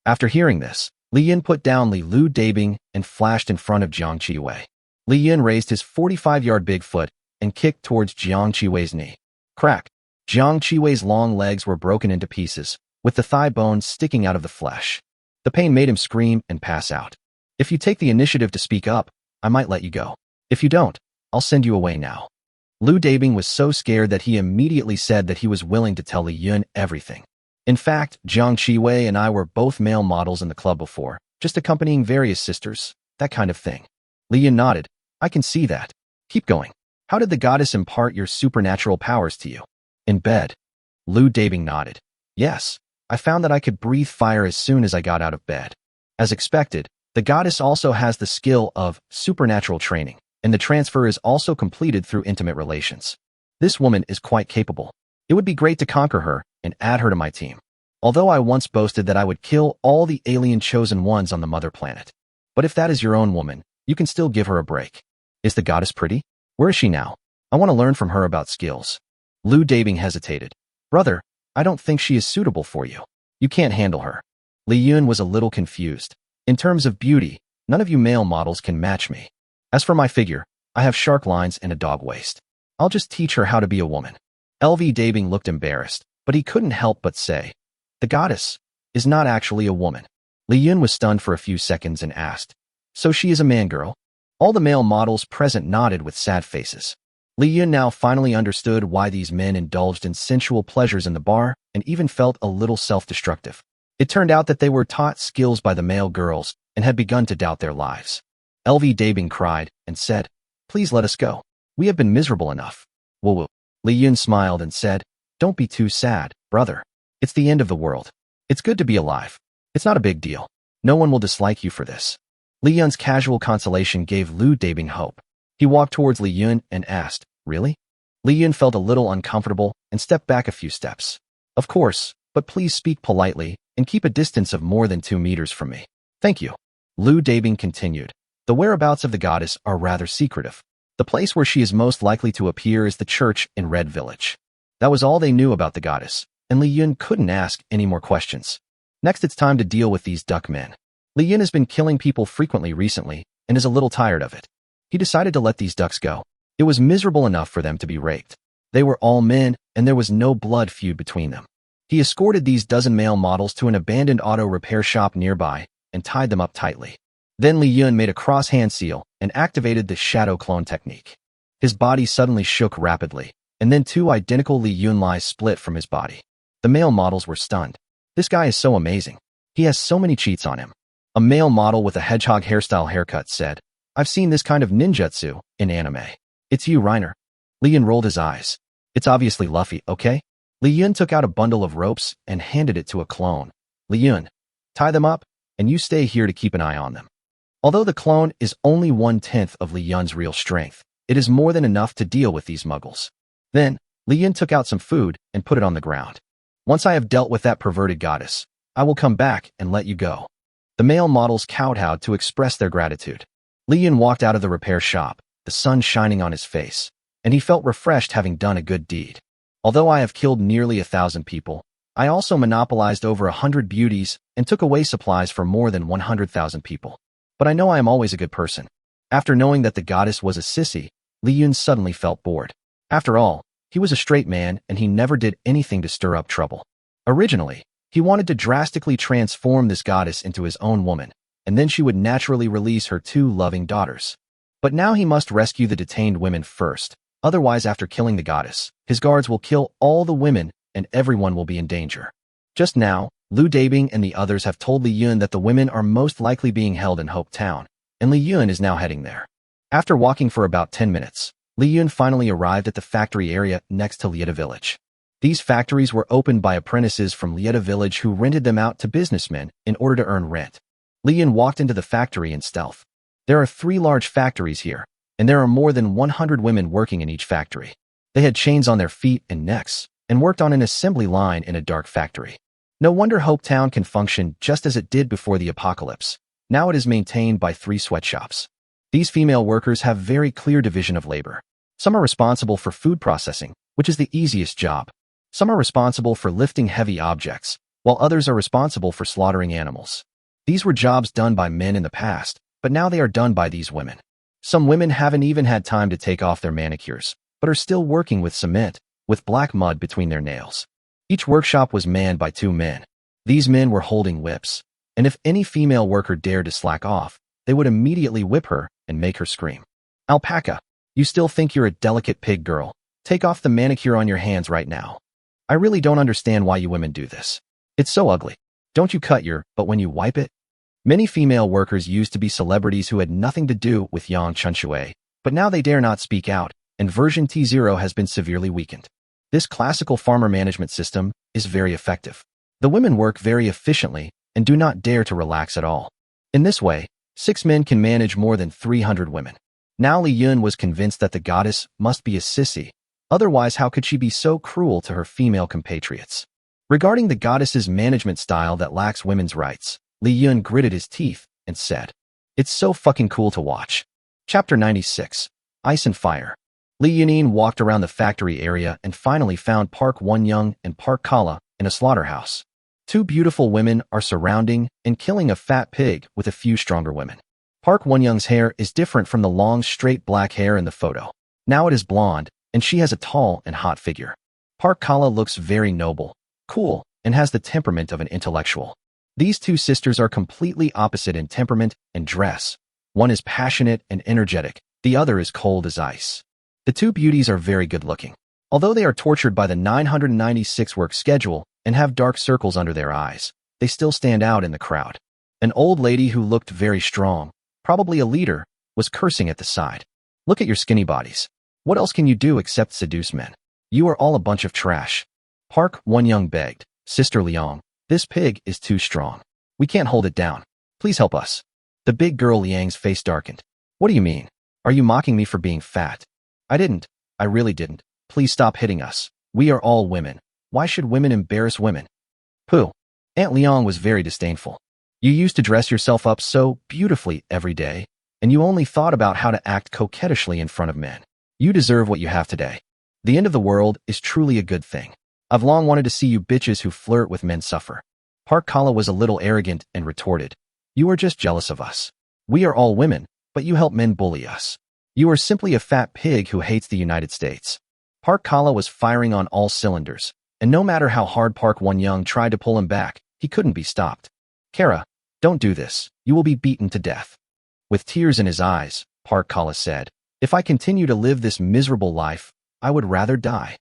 After hearing this, Li Yun put down Lu Dabing and flashed in front of Jiang Chiwei. Li Yun raised his 45-yard big foot and kicked towards Jiang Chiwei's knee. Crack! Jiang Qiwei's long legs were broken into pieces, with the thigh bones sticking out of the flesh. The pain made him scream and pass out. If you take the initiative to speak up, I might let you go. If you don't, I'll send you away now. Lu Dabing was so scared that he immediately said that he was willing to tell Li Yun everything. In fact, Jiang Qiwei and I were both male models in the club before, just accompanying various sisters, that kind of thing. Li Yun nodded. I can see that. Keep going. How did the goddess impart your supernatural powers to you? In bed. Lu Dabing nodded. Yes, I found that I could breathe fire as soon as I got out of bed. As expected, the goddess also has the skill of supernatural training, and the transfer is also completed through intimate relations. This woman is quite capable. It would be great to conquer her and add her to my team. Although I once boasted that I would kill all the alien chosen ones on the mother planet. But if that is your own woman, you can still give her a break. Is the goddess pretty? Where is she now? I want to learn from her about skills. Lu Dabing hesitated. Brother, I don't think she is suitable for you. You can't handle her. Li Yun was a little confused. In terms of beauty, none of you male models can match me. As for my figure, I have shark lines and a dog waist. I'll just teach her how to be a woman. LV Dabing looked embarrassed, but he couldn't help but say, the goddess is not actually a woman. Li Yun was stunned for a few seconds and asked, so she is a man-girl? All the male models present nodded with sad faces. Li Yun now finally understood why these men indulged in sensual pleasures in the bar and even felt a little self-destructive. It turned out that they were taught skills by the male girls and had begun to doubt their lives. LV Dabing cried and said, please let us go. We have been miserable enough. Woo-woo. Li Yun smiled and said, don't be too sad, brother. It's the end of the world. It's good to be alive. It's not a big deal. No one will dislike you for this. Li Yun's casual consolation gave Lu Dabing hope. He walked towards Li Yun and asked, really? Li Yun felt a little uncomfortable and stepped back a few steps. Of course, but please speak politely and keep a distance of more than 2 meters from me. Thank you. Lu Dabing continued. The whereabouts of the goddess are rather secretive. The place where she is most likely to appear is the church in Red Village. That was all they knew about the goddess, and Li Yun couldn't ask any more questions. Next, it's time to deal with these duck men. Li Yun has been killing people frequently recently and is a little tired of it. He decided to let these ducks go. It was miserable enough for them to be raped. They were all men, and there was no blood feud between them. He escorted these dozen male models to an abandoned auto repair shop nearby and tied them up tightly. Then Li Yun made a cross-hand seal and activated the shadow clone technique. His body suddenly shook rapidly, and then 2 identical Li Yun lies split from his body. The male models were stunned. This guy is so amazing. He has so many cheats on him. A male model with a hedgehog hairstyle haircut said, I've seen this kind of ninjutsu in anime. It's you, Reiner. Li Yun rolled his eyes. It's obviously Luffy, okay? Li Yun took out a bundle of ropes and handed it to a clone. Li Yun, tie them up, and you stay here to keep an eye on them. Although the clone is only 1/10 of Li Yun's real strength, it is more than enough to deal with these muggles. Then, Li Yun took out some food and put it on the ground. Once I have dealt with that perverted goddess, I will come back and let you go. The male models kowtowed to express their gratitude. Li Yun walked out of the repair shop, the sun shining on his face, and he felt refreshed having done a good deed. Although I have killed nearly 1,000 people, I also monopolized over 100 beauties and took away supplies for more than 100,000 people. But I know I am always a good person. After knowing that the goddess was a sissy, Li Yun suddenly felt bored. After all, he was a straight man and he never did anything to stir up trouble. Originally, he wanted to drastically transform this goddess into his own woman, and then she would naturally release her 2 loving daughters. But now he must rescue the detained women first. Otherwise, after killing the goddess, his guards will kill all the women and everyone will be in danger. Just now, Lu Dabing and the others have told Li Yun that the women are most likely being held in Hope Town, and Li Yun is now heading there. After walking for about 10 minutes, Li Yun finally arrived at the factory area next to Lieta Village. These factories were opened by apprentices from Lieta Village who rented them out to businessmen in order to earn rent. Li Yun walked into the factory in stealth. There are 3 large factories here, and there are more than 100 women working in each factory. They had chains on their feet and necks, and worked on an assembly line in a dark factory. No wonder Hope Town can function just as it did before the apocalypse. Now it is maintained by 3 sweatshops. These female workers have very clear division of labor. Some are responsible for food processing, which is the easiest job. Some are responsible for lifting heavy objects, while others are responsible for slaughtering animals. These were jobs done by men in the past, but now they are done by these women. Some women haven't even had time to take off their manicures, but are still working with cement, with black mud between their nails. Each workshop was manned by 2 men. These men were holding whips, and if any female worker dared to slack off, they would immediately whip her and make her scream. Alpaca, you still think you're a delicate pig girl? Take off the manicure on your hands right now. I really don't understand why you women do this. It's so ugly. Don't you cut your butt when you wipe it? Many female workers used to be celebrities who had nothing to do with Yang Chunshue, but now they dare not speak out, and version T0 has been severely weakened. This classical farmer management system is very effective. The women work very efficiently and do not dare to relax at all. In this way, 6 men can manage more than 300 women. Now Li Yun was convinced that the goddess must be a sissy, otherwise how could she be so cruel to her female compatriots? Regarding the goddess's management style that lacks women's rights, Li Yun gritted his teeth and said, "It's so fucking cool to watch." Chapter 96. Ice and Fire. Li Yunin walked around the factory area and finally found Park Won-young and Park Kala in a slaughterhouse. 2 beautiful women are surrounding and killing a fat pig with a few stronger women. Park Won-young's hair is different from the long, straight black hair in the photo. Now it is blonde, and she has a tall and hot figure. Park Kala looks very noble, cool, and has the temperament of an intellectual. These 2 sisters are completely opposite in temperament and dress. One is passionate and energetic, the other is cold as ice. The 2 beauties are very good-looking. Although they are tortured by the 996 work schedule and have dark circles under their eyes, they still stand out in the crowd. An old lady who looked very strong, probably a leader, was cursing at the side. "Look at your skinny bodies. What else can you do except seduce men? You are all a bunch of trash." Park Won-young begged, "Sister Liang, this pig is too strong. We can't hold it down. Please help us." The big girl Liang's face darkened. "What do you mean? Are you mocking me for being fat?" "I didn't. I really didn't. Please stop hitting us. We are all women. Why should women embarrass women?" "Pooh." Aunt Liang was very disdainful. "You used to dress yourself up so beautifully every day, and you only thought about how to act coquettishly in front of men. You deserve what you have today. The end of the world is truly a good thing. I've long wanted to see you bitches who flirt with men suffer." Park Kala was a little arrogant and retorted, "You are just jealous of us. We are all women, but you help men bully us. You are simply a fat pig who hates the United States." Park Kala was firing on all cylinders, and no matter how hard Park Won-young tried to pull him back, he couldn't be stopped. "Kara, don't do this. You will be beaten to death." With tears in his eyes, Park Kala said, "If I continue to live this miserable life, I would rather die."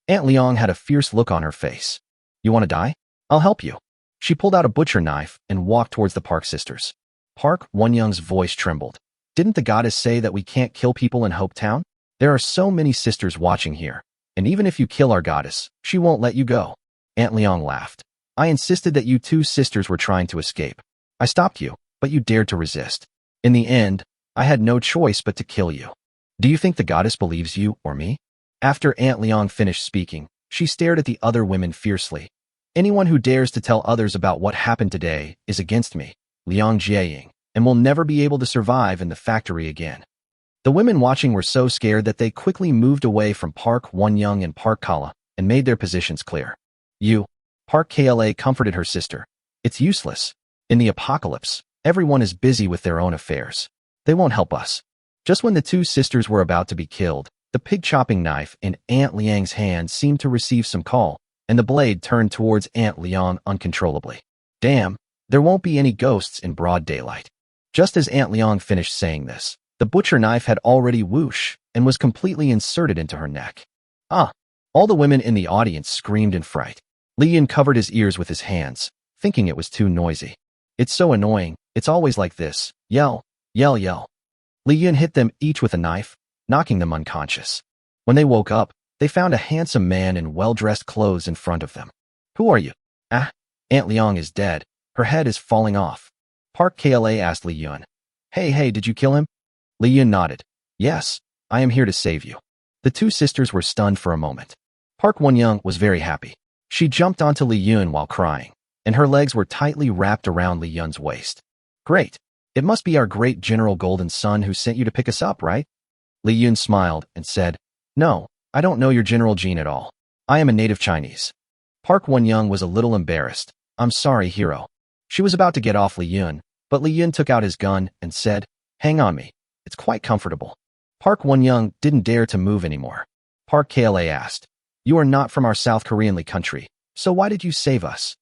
Aunt Liang had a fierce look on her face. "You want to die? I'll help you." She pulled out a butcher knife and walked towards the Park sisters. Park Won-young's voice trembled. "Didn't the goddess say that we can't kill people in Hope Town? There are so many sisters watching here, and even if you kill our goddess, she won't let you go." Aunt Liang laughed. "I insisted that you 2 sisters were trying to escape. I stopped you, but you dared to resist. In the end, I had no choice but to kill you. Do you think the goddess believes you or me?" After Aunt Liang finished speaking, she stared at the other women fiercely. "Anyone who dares to tell others about what happened today is against me, Liang Jiaying, and will never be able to survive in the factory again." The women watching were so scared that they quickly moved away from Park Won-young and Park Kala and made their positions clear. Park Kla comforted her sister. "It's useless. In the apocalypse, everyone is busy with their own affairs. They won't help us." Just when the 2 sisters were about to be killed, the pig-chopping knife in Aunt Liang's hand seemed to receive some call, and the blade turned towards Aunt Liang uncontrollably. "Damn, there won't be any ghosts in broad daylight." Just as Aunt Liang finished saying this, the butcher knife had already whoosh and was completely inserted into her neck. "Ah!" All the women in the audience screamed in fright. Li Yun covered his ears with his hands, thinking it was too noisy. "It's so annoying. It's always like this. Yell, yell, yell." Li Yun hit them each with a knife, knocking them unconscious. When they woke up, they found a handsome man in well-dressed clothes in front of them. "Who are you?" "Ah, Aunt Liang is dead. Her head is falling off." Park Kla asked Li Yun, Hey, did you kill him?" Li Yun nodded. "Yes, I am here to save you." The 2 sisters were stunned for a moment. Park Won-young was very happy. She jumped onto Li Yun while crying, and her legs were tightly wrapped around Li Yun's waist. "Great. It must be our great General Golden Sun who sent you to pick us up, right?" Li Yun smiled and said, "No, I don't know your General Jean at all. I am a native Chinese." Park Won-young was a little embarrassed. "I'm sorry, hero." She was about to get off Li Yun, but Li Yun took out his gun and said, "Hang on me. It's quite comfortable." Park Won-young didn't dare to move anymore. Park Kla asked, You are not from our South Korean country, so why did you save us?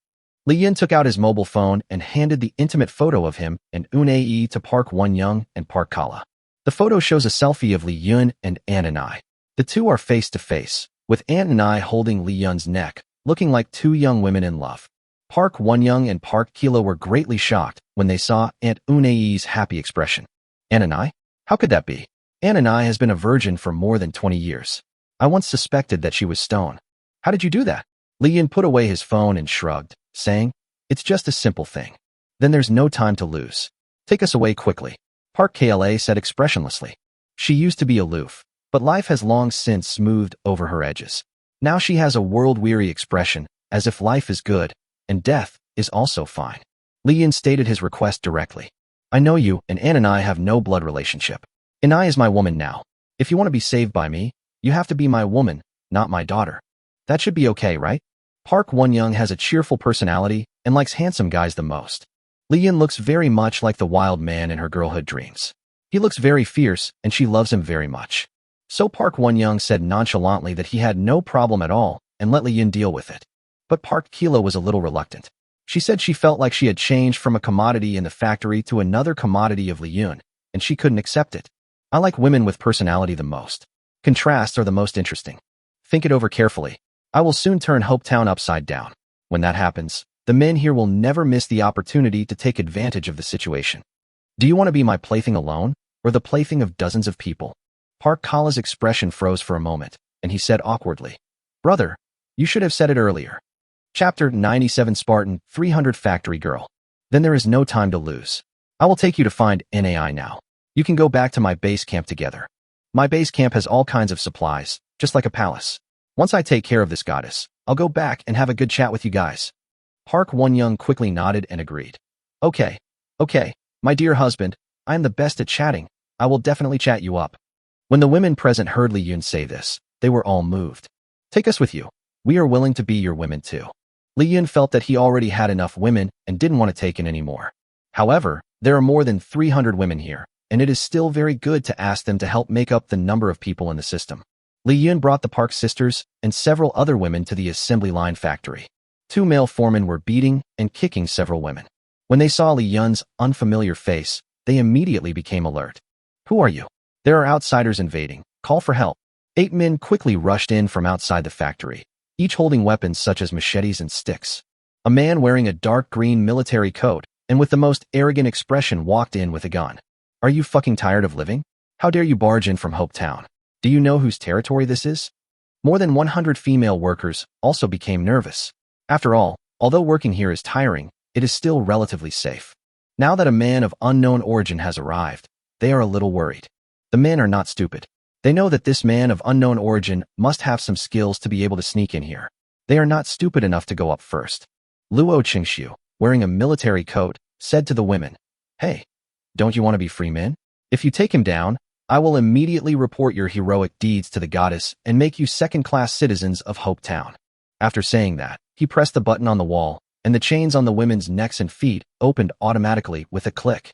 Lee Yun took out his mobile phone and handed the intimate photo of him and Eun-ae to Park Won-young and Park Kala. The photo shows a selfie of Lee Yun and An-ai. The two are face to face, with An-ai holding Lee Yun's neck, looking like two young women in love. Park Won-young and Park Kila were greatly shocked when they saw Aunt Eun-ae's happy expression. An-ai? How could that be? An-ai has been a virgin for more than 20 years. I once suspected that she was stoned. How did you do that? Lee Yun put away his phone and shrugged, saying, it's just a simple thing. Then there's no time to lose. Take us away quickly. Park Kla said expressionlessly. She used to be aloof, but life has long since smoothed over her edges. Now she has a world-weary expression, as if life is good, and death is also fine. Lee Yun stated his request directly. I know you, and An and I have no blood relationship. An-ai is my woman now. If you want to be saved by me, you have to be my woman, not my daughter. That should be okay, right? Park Won-young has a cheerful personality and likes handsome guys the most. Lee Yun looks very much like the wild man in her girlhood dreams. He looks very fierce, and she loves him very much. So Park Won-young said nonchalantly that he had no problem at all and let Lee Yun deal with it. But Park Kila was a little reluctant. She said she felt like she had changed from a commodity in the factory to another commodity of Lee Yun, and she couldn't accept it. I like women with personality the most. Contrasts are the most interesting. Think it over carefully. I will soon turn Hopetown upside down. When that happens, the men here will never miss the opportunity to take advantage of the situation. Do you want to be my plaything alone, or the plaything of dozens of people? Park Kala's expression froze for a moment, and he said awkwardly, Brother, you should have said it earlier. Chapter 97 Spartan 300 Factory Girl. Then there is no time to lose. I will take you to find An now. You can go back to my base camp together. My base camp has all kinds of supplies, just like a palace. Once I take care of this goddess, I'll go back and have a good chat with you guys. Park Won-young quickly nodded and agreed. Okay, my dear husband, I am the best at chatting. I will definitely chat you up. When the women present heard Lee Yun say this, they were all moved. Take us with you. We are willing to be your women too. Lee Yun felt that he already had enough women and didn't want to take in any more. However, there are more than 300 women here, and it is still very good to ask them to help make up the number of people in the system. Lee Yun brought the Park sisters and several other women to the assembly line factory. Two male foremen were beating and kicking several women. When they saw Lee Yun's unfamiliar face, they immediately became alert. Who are you? There are outsiders invading. Call for help. 8 men quickly rushed in from outside the factory, each holding weapons such as machetes and sticks. A man wearing a dark green military coat and with the most arrogant expression walked in with a gun. Are you fucking tired of living? How dare you barge in from Hopetown? Do you know whose territory this is? More than 100 female workers also became nervous. After all, although working here is tiring, it is still relatively safe. Now that a man of unknown origin has arrived, they are a little worried. The men are not stupid. They know that this man of unknown origin must have some skills to be able to sneak in here. They are not stupid enough to go up first. Luo Qingxiu, wearing a military coat, said to the women, Hey, don't you want to be free men? If you take him down, I will immediately report your heroic deeds to the goddess and make you second-class citizens of Hopetown. After saying that, he pressed the button on the wall, and the chains on the women's necks and feet opened automatically with a click.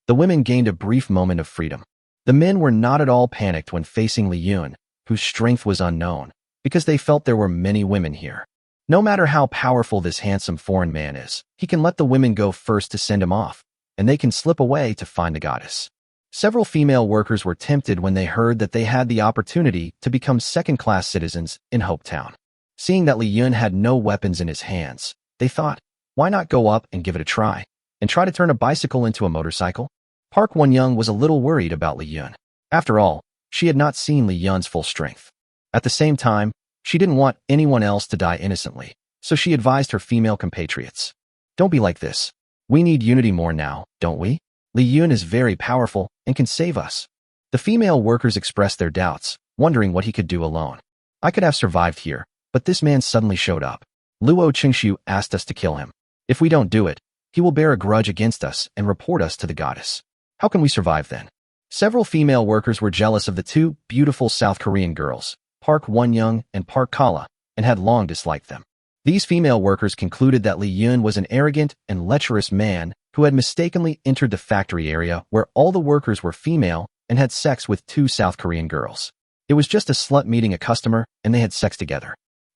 The women gained a brief moment of freedom. The men were not at all panicked when facing Lee Yun, whose strength was unknown, because they felt there were many women here. No matter how powerful this handsome foreign man is, he can let the women go first to send him off, and they can slip away to find the goddess. Several female workers were tempted when they heard that they had the opportunity to become second-class citizens in Hopetown. Seeing that Lee Yun had no weapons in his hands, they thought, why not go up and give it a try, and try to turn a bicycle into a motorcycle? Park Won-young was a little worried about Lee Yun. After all, she had not seen Lee Yun's full strength. At the same time, she didn't want anyone else to die innocently, so she advised her female compatriots. Don't be like this. We need unity more now, don't we? Lee Yun is very powerful and can save us. The female workers expressed their doubts, wondering what he could do alone. I could have survived here, but this man suddenly showed up. Luo Qingxiu asked us to kill him. If we don't do it, he will bear a grudge against us and report us to the goddess. How can we survive then? Several female workers were jealous of the two beautiful South Korean girls, Park Won-young and Park Kala, and had long disliked them. These female workers concluded that Lee Yun was an arrogant and lecherous man who had mistakenly entered the factory area where all the workers were female and had sex with two South Korean girls. It was just a slut meeting a customer, and they had sex together.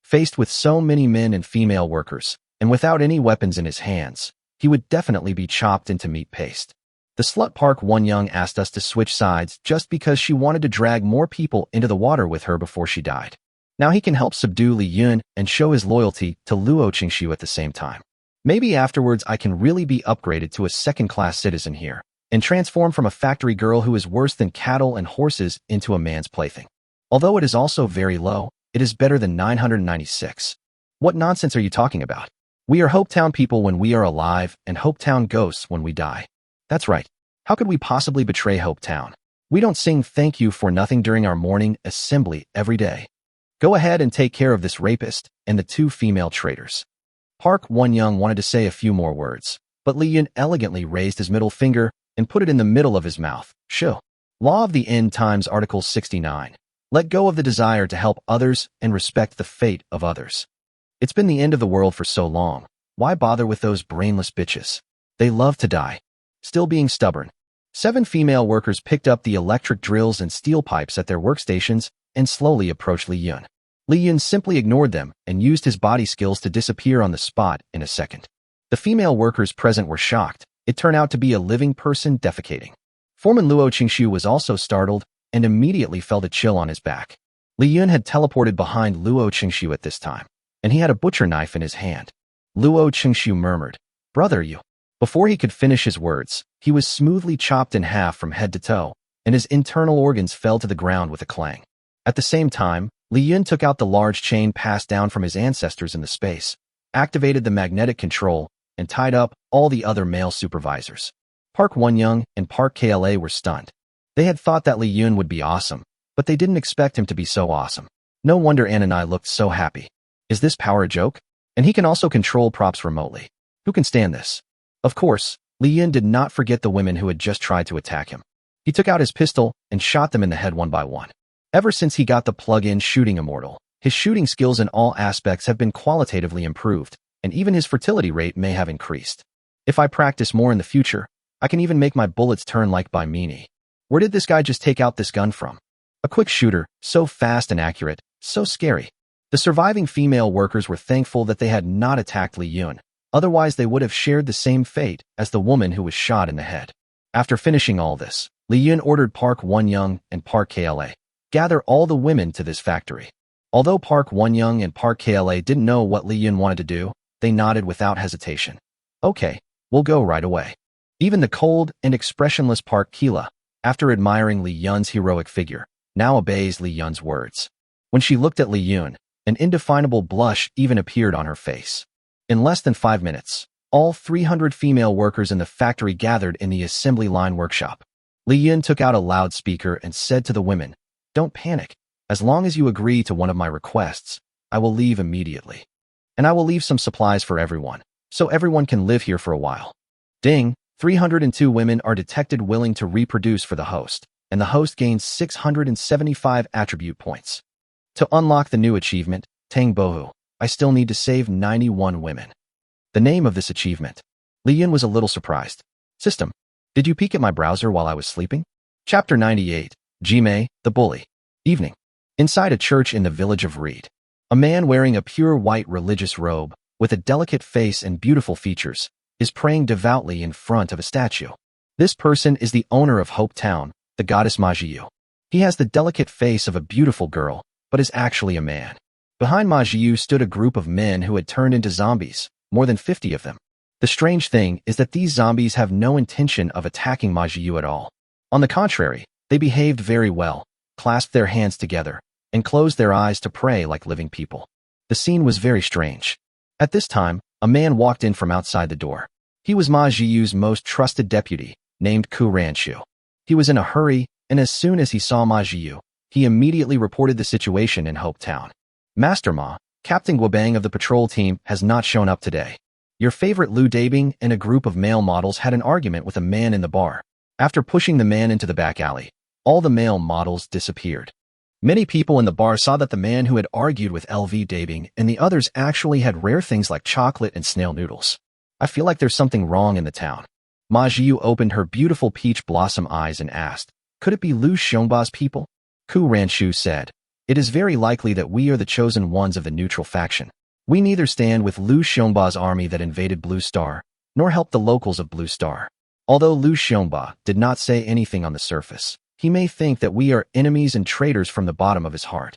Faced with so many men and female workers, and without any weapons in his hands, he would definitely be chopped into meat paste. The slut Park Won-young asked us to switch sides just because she wanted to drag more people into the water with her before she died. Now he can help subdue Li Yun and show his loyalty to Luo Qingxiu at the same time. Maybe afterwards I can really be upgraded to a second-class citizen here, and transform from a factory girl who is worse than cattle and horses into a man's plaything. Although it is also very low, it is better than 996. What nonsense are you talking about? We are Hopetown people when we are alive and Hopetown ghosts when we die. That's right. How could we possibly betray Hopetown? We don't sing thank you for nothing during our morning assembly every day. Go ahead and take care of this rapist and the two female traitors. Park Won-young wanted to say a few more words, but Li Yun elegantly raised his middle finger and put it in the middle of his mouth. Shoo. Law of the End times Article 69. Let go of the desire to help others and respect the fate of others. It's been the end of the world for so long. Why bother with those brainless bitches? They love to die. Still being stubborn. 7 female workers picked up the electric drills and steel pipes at their workstations and slowly approached Li Yun. Li Yun simply ignored them and used his body skills to disappear on the spot in a second. The female workers present were shocked. It turned out to be a living person defecating. Foreman Luo Qingxiu was also startled and immediately felt a chill on his back. Li Yun had teleported behind Luo Qingxiu at this time, and he had a butcher knife in his hand. Luo Qingxiu murmured, "Brother, you." Before he could finish his words, he was smoothly chopped in half from head to toe, and his internal organs fell to the ground with a clang. At the same time, Li Yun took out the large chain passed down from his ancestors in the space, activated the magnetic control, and tied up all the other male supervisors. Park Won-young and Park Kla were stunned. They had thought that Li Yun would be awesome, but they didn't expect him to be so awesome. No wonder Ananai looked so happy. Is this power a joke? And he can also control props remotely. Who can stand this? Of course, Li Yun did not forget the women who had just tried to attack him. He took out his pistol and shot them in the head one by one. Ever since he got the plug-in shooting immortal, his shooting skills in all aspects have been qualitatively improved, and even his fertility rate may have increased. If I practice more in the future, I can even make my bullets turn like by Meanie. Where did this guy just take out this gun from? A quick shooter, so fast and accurate, so scary. The surviving female workers were thankful that they had not attacked Li Yun. Otherwise, they would have shared the same fate as the woman who was shot in the head. After finishing all this, Li Yun ordered Park Won-young and Park Kla, gather all the women to this factory. Although Park Won-young and Park Kla didn't know what Li Yun wanted to do, they nodded without hesitation. Okay, we'll go right away. Even the cold and expressionless Park Kla, after admiring Li Yun's heroic figure, now obeys Li Yun's words. When she looked at Li Yun, an indefinable blush even appeared on her face. In less than 5 minutes, all 300 female workers in the factory gathered in the assembly line workshop. Li Yun took out a loudspeaker and said to the women, "Don't panic. As long as you agree to one of my requests, I will leave immediately. And I will leave some supplies for everyone, so everyone can live here for a while." Ding! 302 women are detected willing to reproduce for the host, and the host gains 675 attribute points. To unlock the new achievement, Tang Bohu, I still need to save 91 women. The name of this achievement. Li Yun was a little surprised. System, did you peek at my browser while I was sleeping? Chapter 98, Jime, the Bully. Evening. Inside a church in the village of Reed. A man wearing a pure white religious robe, with a delicate face and beautiful features, is praying devoutly in front of a statue. This person is the owner of Hope Town, the goddess Majiyu. He has the delicate face of a beautiful girl, but is actually a man. Behind Majiyu stood a group of men who had turned into zombies, more than 50 of them. The strange thing is that these zombies have no intention of attacking Majiyu at all. On the contrary, they behaved very well, clasped their hands together, and closed their eyes to pray like living people. The scene was very strange. At this time, a man walked in from outside the door. He was Ma Jiyu's most trusted deputy, named Ku Ranchu. He was in a hurry, and as soon as he saw Ma Jiyu, he immediately reported the situation in Hope Town. Master Ma, Captain Guobang of the patrol team has not shown up today. Your favorite Liu Dabing and a group of male models had an argument with a man in the bar. After pushing the man into the back alley, all the male models disappeared. Many people in the bar saw that the man who had argued with LV Dabing and the others actually had rare things like chocolate and snail noodles. I feel like there's something wrong in the town. Ma Jiyu opened her beautiful peach blossom eyes and asked, could it be Liu Xiongba's people? Ku Ranchu said, It is very likely that we are the chosen ones of the neutral faction. We neither stand with Liu Xiongba's army that invaded Blue Star, nor help the locals of Blue Star. Although Liu Xiongba did not say anything on the surface, he may think that we are enemies and traitors from the bottom of his heart.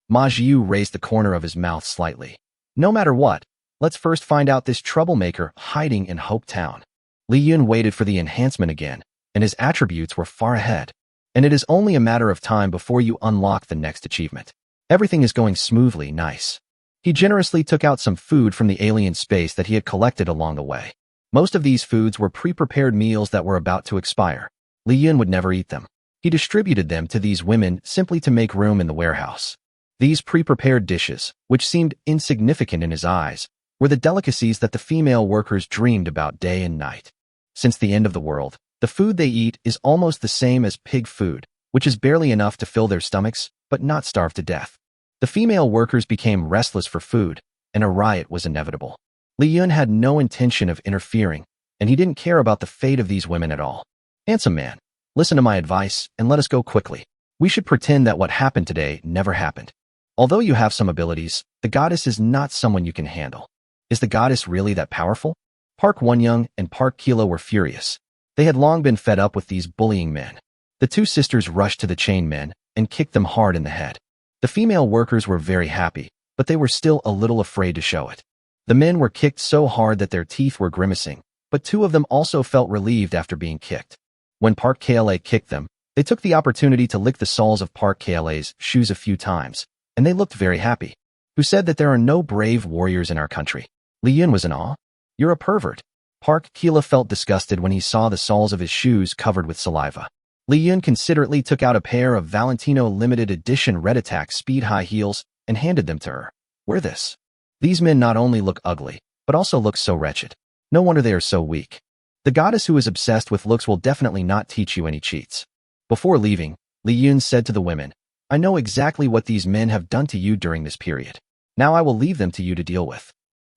Ma Jiu raised the corner of his mouth slightly. No matter what, let's first find out this troublemaker hiding in Hope Town. Li Yun waited for the enhancement again, and his attributes were far ahead. And it is only a matter of time before you unlock the next achievement. Everything is going smoothly, nice. He generously took out some food from the alien space that he had collected along the way. Most of these foods were pre-prepared meals that were about to expire. Li Yun would never eat them. He distributed them to these women simply to make room in the warehouse. These pre-prepared dishes, which seemed insignificant in his eyes, were the delicacies that the female workers dreamed about day and night. Since the end of the world, the food they eat is almost the same as pig food, which is barely enough to fill their stomachs, but not starve to death. The female workers became restless for food, and a riot was inevitable. Li Yun had no intention of interfering, and he didn't care about the fate of these women at all. Handsome man, listen to my advice and let us go quickly. We should pretend that what happened today never happened. Although you have some abilities, the goddess is not someone you can handle. Is the goddess really that powerful? Park Wonyoung and Park Kila were furious. They had long been fed up with these bullying men. The two sisters rushed to the chain men and kicked them hard in the head. The female workers were very happy, but they were still a little afraid to show it. The men were kicked so hard that their teeth were grimacing, but two of them also felt relieved after being kicked. When Park Kla kicked them, they took the opportunity to lick the soles of Park Kla's shoes a few times, and they looked very happy. Who said that there are no brave warriors in our country? Li Yun was in awe. You're a pervert. Park Kila felt disgusted when he saw the soles of his shoes covered with saliva. Li Yun considerately took out a pair of Valentino limited edition Red Attack speed high heels and handed them to her. Wear this. These men not only look ugly, but also look so wretched. No wonder they are so weak. The goddess who is obsessed with looks will definitely not teach you any cheats. Before leaving, Li Yun said to the women, I know exactly what these men have done to you during this period. Now I will leave them to you to deal with.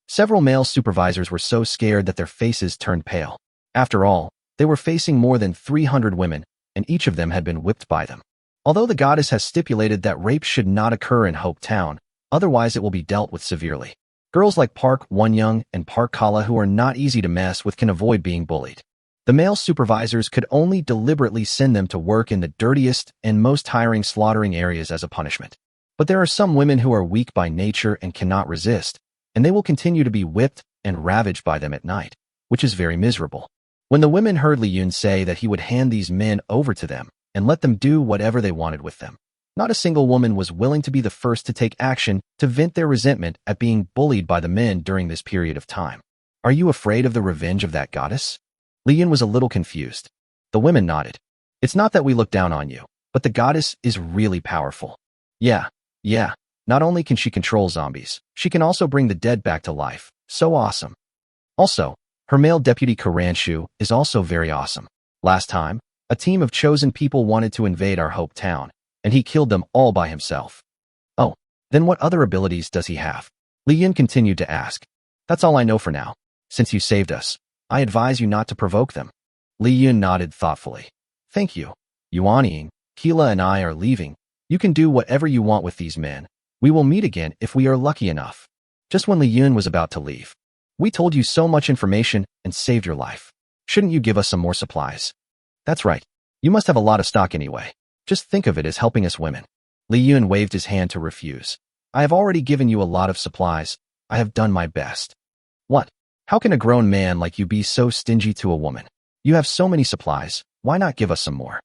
Several male supervisors were so scared that their faces turned pale. After all, they were facing more than 300 women, and each of them had been whipped by them. Although the goddess has stipulated that rape should not occur in Hope Town, otherwise it will be dealt with severely. Girls like Park Wonyoung and Park Kala who are not easy to mess with can avoid being bullied. The male supervisors could only deliberately send them to work in the dirtiest and most tiring slaughtering areas as a punishment. But there are some women who are weak by nature and cannot resist, and they will continue to be whipped and ravaged by them at night, which is very miserable. When the women heard Li Yun say that he would hand these men over to them and let them do whatever they wanted with them, not a single woman was willing to be the first to take action to vent their resentment at being bullied by the men during this period of time. Are you afraid of the revenge of that goddess? Li Yun was a little confused. The women nodded. It's not that we look down on you, but the goddess is really powerful. Yeah. Not only can she control zombies, she can also bring the dead back to life. So awesome. Also, her male deputy Karanshu is also very awesome. Last time, a team of chosen people wanted to invade our Hope Town, and he killed them all by himself. Oh, then what other abilities does he have? Li Yun continued to ask. That's all I know for now. Since you saved us, I advise you not to provoke them. Li Yun nodded thoughtfully. Thank you. Yuanying, Keela and I are leaving. You can do whatever you want with these men. We will meet again if we are lucky enough. Just when Li Yun was about to leave. We told you so much information and saved your life. Shouldn't you give us some more supplies? That's right. You must have a lot of stock anyway. Just think of it as helping us women. Li Yun waved his hand to refuse. I have already given you a lot of supplies. I have done my best. What? How can a grown man like you be so stingy to a woman? You have so many supplies. Why not give us some more?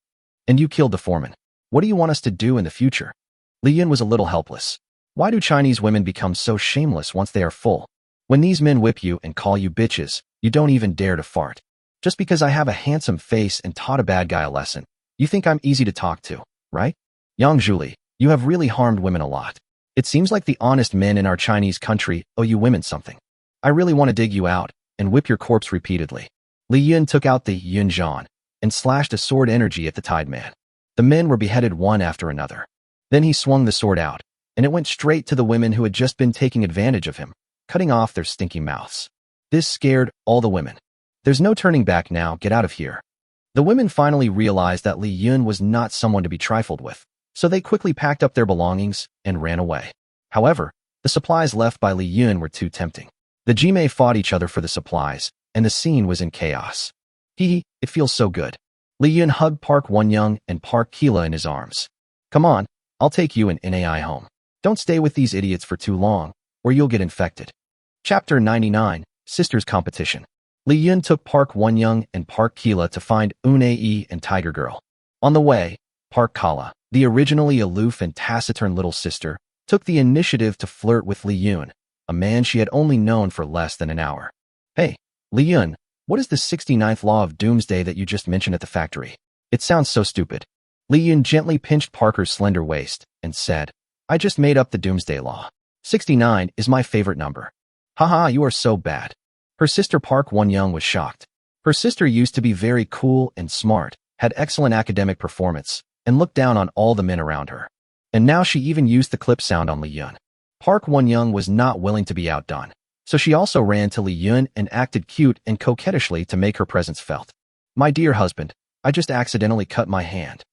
And you killed the foreman. What do you want us to do in the future? Li Yun was a little helpless. Why do Chinese women become so shameless once they are full? When these men whip you and call you bitches, you don't even dare to fart. Just because I have a handsome face and taught a bad guy a lesson, you think I'm easy to talk to, right? Yang Zhuli, you have really harmed women a lot. It seems like the honest men in our Chinese country owe you women something. I really want to dig you out and whip your corpse repeatedly. Li Yun took out the Yun Zhan and slashed a sword energy at the Tide Man. The men were beheaded one after another. Then he swung the sword out, and it went straight to the women who had just been taking advantage of him, cutting off their stinky mouths. This scared all the women. There's no turning back now, get out of here. The women finally realized that Li Yun was not someone to be trifled with, so they quickly packed up their belongings and ran away. However, the supplies left by Li Yun were too tempting. The Jime fought each other for the supplies, and the scene was in chaos. It feels so good. Li Yun hugged Park Won-young and Park Kila in his arms. Come on, I'll take you and Nai home. Don't stay with these idiots for too long, or you'll get infected. Chapter 99, Sisters Competition. Li Yun took Park Won-young and Park Kila to find Une and Tiger Girl. On the way, Park Kala, the originally aloof and taciturn little sister, took the initiative to flirt with Li Yun, a man she had only known for less than an hour. Hey, Li Yun, what is the 69th law of doomsday that you just mentioned at the factory? It sounds so stupid. Li Yun gently pinched Parker's slender waist and said, I just made up the doomsday law. 69 is my favorite number. Haha, you are so bad. Her sister Park Won-young was shocked. Her sister used to be very cool and smart, had excellent academic performance, and looked down on all the men around her. And now she even used the clip sound on Li Yun. Park Won-young was not willing to be outdone, so she also ran to Li Yun and acted cute and coquettishly to make her presence felt. My dear husband, I just accidentally cut my hand.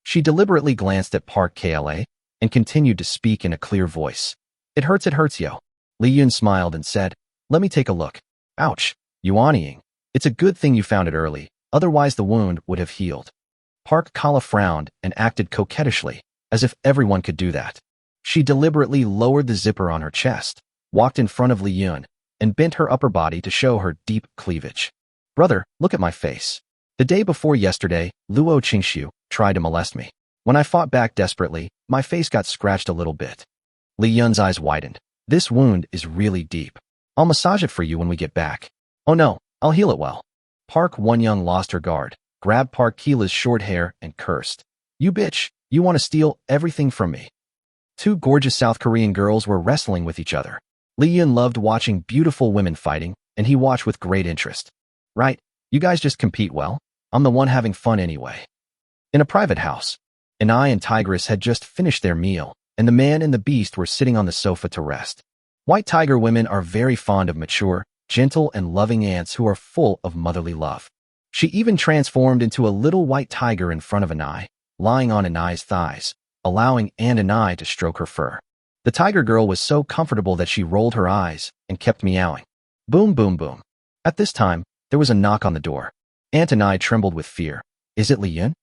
She deliberately glanced at Park Kla and continued to speak in a clear voice. It hurts yo. Li Yun smiled and said, let me take a look. Ouch, Yuanying. It's a good thing you found it early, otherwise the wound would have healed. Park Kala frowned and acted coquettishly, as if everyone could do that. She deliberately lowered the zipper on her chest, walked in front of Li Yun, and bent her upper body to show her deep cleavage. Brother, look at my face. The day before yesterday, Luo Qingxiu tried to molest me. When I fought back desperately, my face got scratched a little bit. Li Yun's eyes widened. This wound is really deep. I'll massage it for you when we get back. Oh no, I'll heal it well. Park Won-young lost her guard, grabbed Park Kila's short hair and cursed. You bitch, you want to steal everything from me. Two gorgeous South Korean girls were wrestling with each other. Li Yun loved watching beautiful women fighting, and he watched with great interest. Right, you guys just compete well. I'm the one having fun anyway. In a private house, Anai and Tigress had just finished their meal, and the man and the beast were sitting on the sofa to rest. White tiger women are very fond of mature, gentle, and loving ants who are full of motherly love. She even transformed into a little white tiger in front of Anai, lying on Anai's thighs, allowing Anai to stroke her fur. The tiger girl was so comfortable that she rolled her eyes and kept meowing. Boom, boom, boom. At this time, there was a knock on the door. Anai trembled with fear. Is it Li Yun?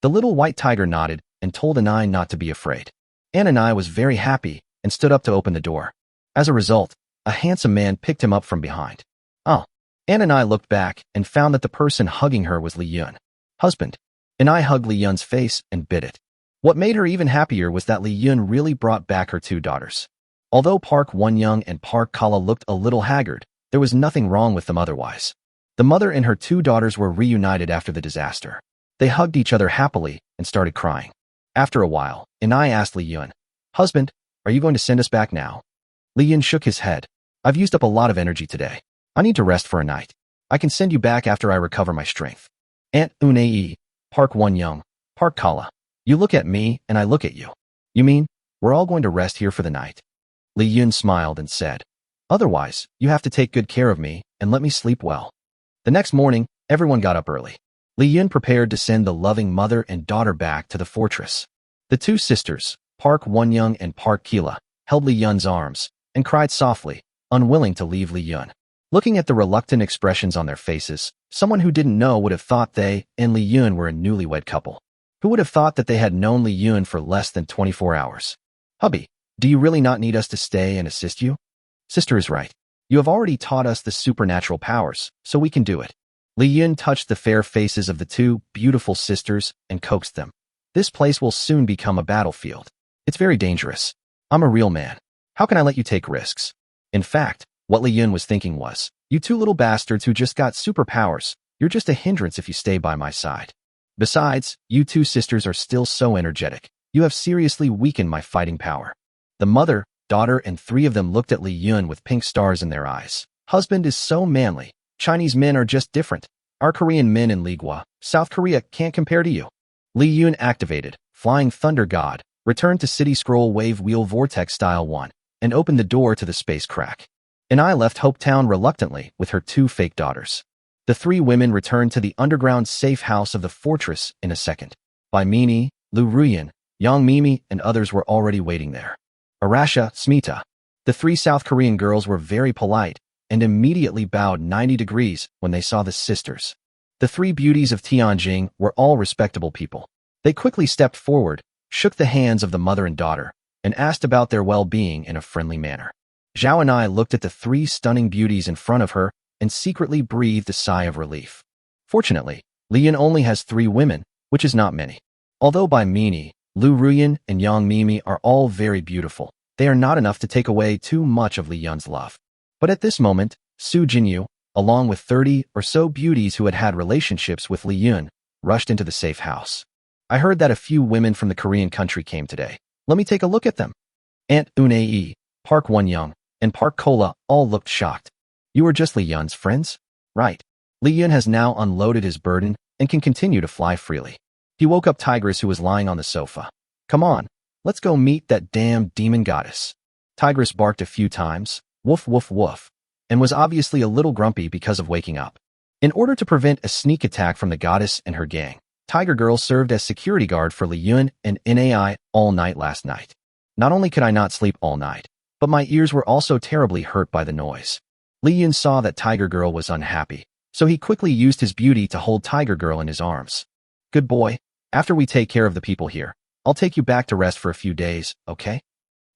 The little white tiger nodded and told Anai not to be afraid. Anai was very happy and stood up to open the door. As a result, a handsome man picked him up from behind. Oh. Anai looked back and found that the person hugging her was Li Yun. Husband. Anai hugged Li Yun's face and bit it. What made her even happier was that Li Yun really brought back her two daughters. Although Park Won-young and Park Kala looked a little haggard, there was nothing wrong with them otherwise. The mother and her two daughters were reunited after the disaster. They hugged each other happily and started crying. After a while, Anai asked Li Yun, Husband, are you going to send us back now? Li Yun shook his head. I've used up a lot of energy today. I need to rest for a night. I can send you back after I recover my strength. Aunt Une, Park Won-young, Park Kala. You look at me and I look at you. You mean, we're all going to rest here for the night? Li Yun smiled and said, Otherwise, you have to take good care of me and let me sleep well. The next morning, everyone got up early. Li Yun prepared to send the loving mother and daughter back to the fortress. The two sisters, Park Won-young and Park Kila, held Li Yun's arms and cried softly, unwilling to leave Li Yun. Looking at the reluctant expressions on their faces, someone who didn't know would have thought they and Li Yun were a newlywed couple. Who would have thought that they had known Li Yun for less than 24 hours? Hubby, do you really not need us to stay and assist you? Sister is right. You have already taught us the supernatural powers, so we can do it. Li Yun touched the fair faces of the two beautiful sisters and coaxed them. This place will soon become a battlefield. It's very dangerous. I'm a real man. How can I let you take risks? In fact, what Li Yun was thinking was, you two little bastards who just got superpowers, you're just a hindrance if you stay by my side. Besides, you two sisters are still so energetic. You have seriously weakened my fighting power. The mother, daughter, and three of them looked at Li Yun with pink stars in their eyes. Husband is so manly. Chinese men are just different. Our Korean men in Ligua, South Korea can't compare to you. Li Yun activated Flying Thunder God, returned to City Scroll Wave Wheel Vortex Style 1, and opened the door to the space crack. Anai left Hopetown reluctantly with her two fake daughters. The three women returned to the underground safe house of the fortress in a second. By Mini, Lu Ruyan, Yang Mimi and others were already waiting there. Arasha, Smita. The three South Korean girls were very polite and immediately bowed 90 degrees when they saw the sisters. The three beauties of Tianjin were all respectable people. They quickly stepped forward, shook the hands of the mother and daughter, and asked about their well-being in a friendly manner. Zhao and I looked at the three stunning beauties in front of her and secretly breathed a sigh of relief. Fortunately, Li Yun only has 3 women, which is not many. Although by Mini, Lu Ruyan and Yang Mimi are all very beautiful, they are not enough to take away too much of Li Yun's love. But at this moment, Su Jinyu, along with 30 or so beauties who had had relationships with Li Yun, rushed into the safe house. I heard that a few women from the Korean country came today. Let me take a look at them. Aunt Unai, Park Won-young, and Park Kola all looked shocked. You are just Li Yun's friends? Right. Li Yun has now unloaded his burden and can continue to fly freely. He woke up Tigress, who was lying on the sofa. Come on, let's go meet that damn demon goddess. Tigress barked a few times, woof woof woof, and was obviously a little grumpy because of waking up. In order to prevent a sneak attack from the goddess and her gang, Tiger Girl served as security guard for Li Yun and Nai all night last night. Not only could I not sleep all night, but my ears were also terribly hurt by the noise. Li Yun saw that Tiger Girl was unhappy, so he quickly used his beauty to hold Tiger Girl in his arms. Good boy, after we take care of the people here, I'll take you back to rest for a few days, okay?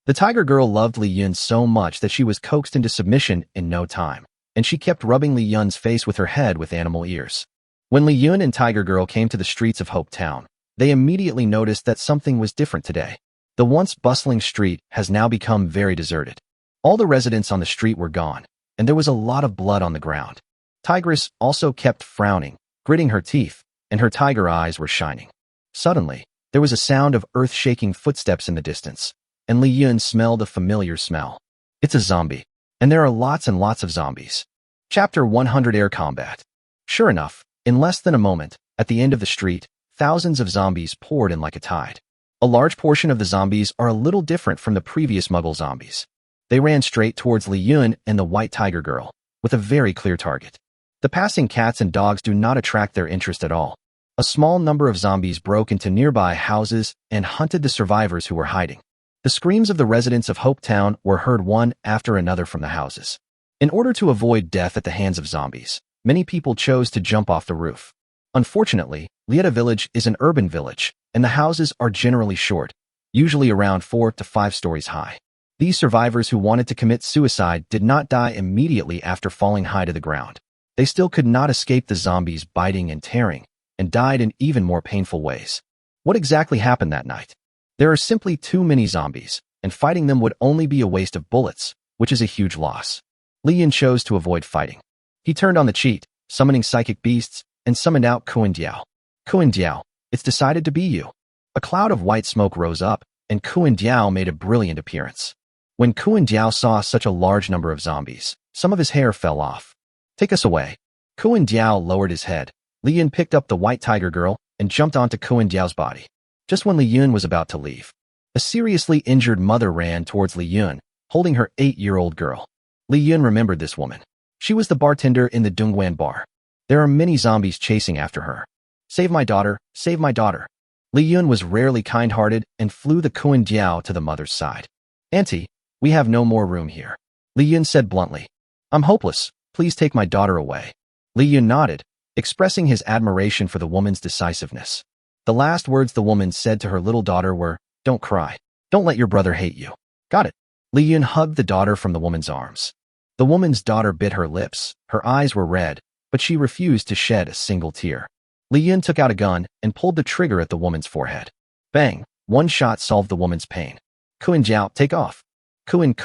The Tiger Girl loved Li Yun so much that she was coaxed into submission in no time, and she kept rubbing Li Yun's face with her head with animal ears. When Li Yun and Tiger Girl came to the streets of Hope Town, they immediately noticed that something was different today. The once bustling street has now become very deserted. All the residents on the street were gone, and there was a lot of blood on the ground. Tigress also kept frowning, gritting her teeth, and her tiger eyes were shining. Suddenly, there was a sound of earth-shaking footsteps in the distance, and Li Yun smelled a familiar smell. It's a zombie, and there are lots and lots of zombies. Chapter 100 Air Combat. Sure enough, in less than a moment, at the end of the street, thousands of zombies poured in like a tide. A large portion of the zombies are a little different from the previous Muggle zombies. They ran straight towards Li Yun and the White Tiger Girl, with a very clear target. The passing cats and dogs do not attract their interest at all. A small number of zombies broke into nearby houses and hunted the survivors who were hiding. The screams of the residents of Hope Town were heard one after another from the houses. In order to avoid death at the hands of zombies, many people chose to jump off the roof. Unfortunately, Lieta Village is an urban village, and the houses are generally short, usually around 4 to 5 stories high. These survivors who wanted to commit suicide did not die immediately after falling high to the ground. They still could not escape the zombies biting and tearing, and died in even more painful ways. What exactly happened that night? There are simply too many zombies, and fighting them would only be a waste of bullets, which is a huge loss. Li Yun chose to avoid fighting. He turned on the cheat, summoning psychic beasts, and summoned out Kuan Diao. Kuan Diao, it's decided to be you. A cloud of white smoke rose up, and Kuan Diao made a brilliant appearance. When Kuan Diao saw such a large number of zombies, some of his hair fell off. Take us away. Kuan Diao lowered his head. Li Yun picked up the White Tiger Girl and jumped onto Kuan Diao's body. Just when Li Yun was about to leave, a seriously injured mother ran towards Li Yun, holding her 8-year-old girl. Li Yun remembered this woman. She was the bartender in the Dongguan bar. There are many zombies chasing after her. Save my daughter, save my daughter. Li Yun was rarely kind-hearted and flew the Kuan Diao to the mother's side. Auntie, we have no more room here. Li Yun said bluntly. I'm hopeless. Please take my daughter away. Li Yun nodded, expressing his admiration for the woman's decisiveness. The last words the woman said to her little daughter were, don't cry. Don't let your brother hate you. Got it. Li Yun hugged the daughter from the woman's arms. The woman's daughter bit her lips. Her eyes were red, but she refused to shed a single tear. Li Yun took out a gun and pulled the trigger at the woman's forehead. Bang! One shot solved the woman's pain. Kuan Jiao, take off. Kuan.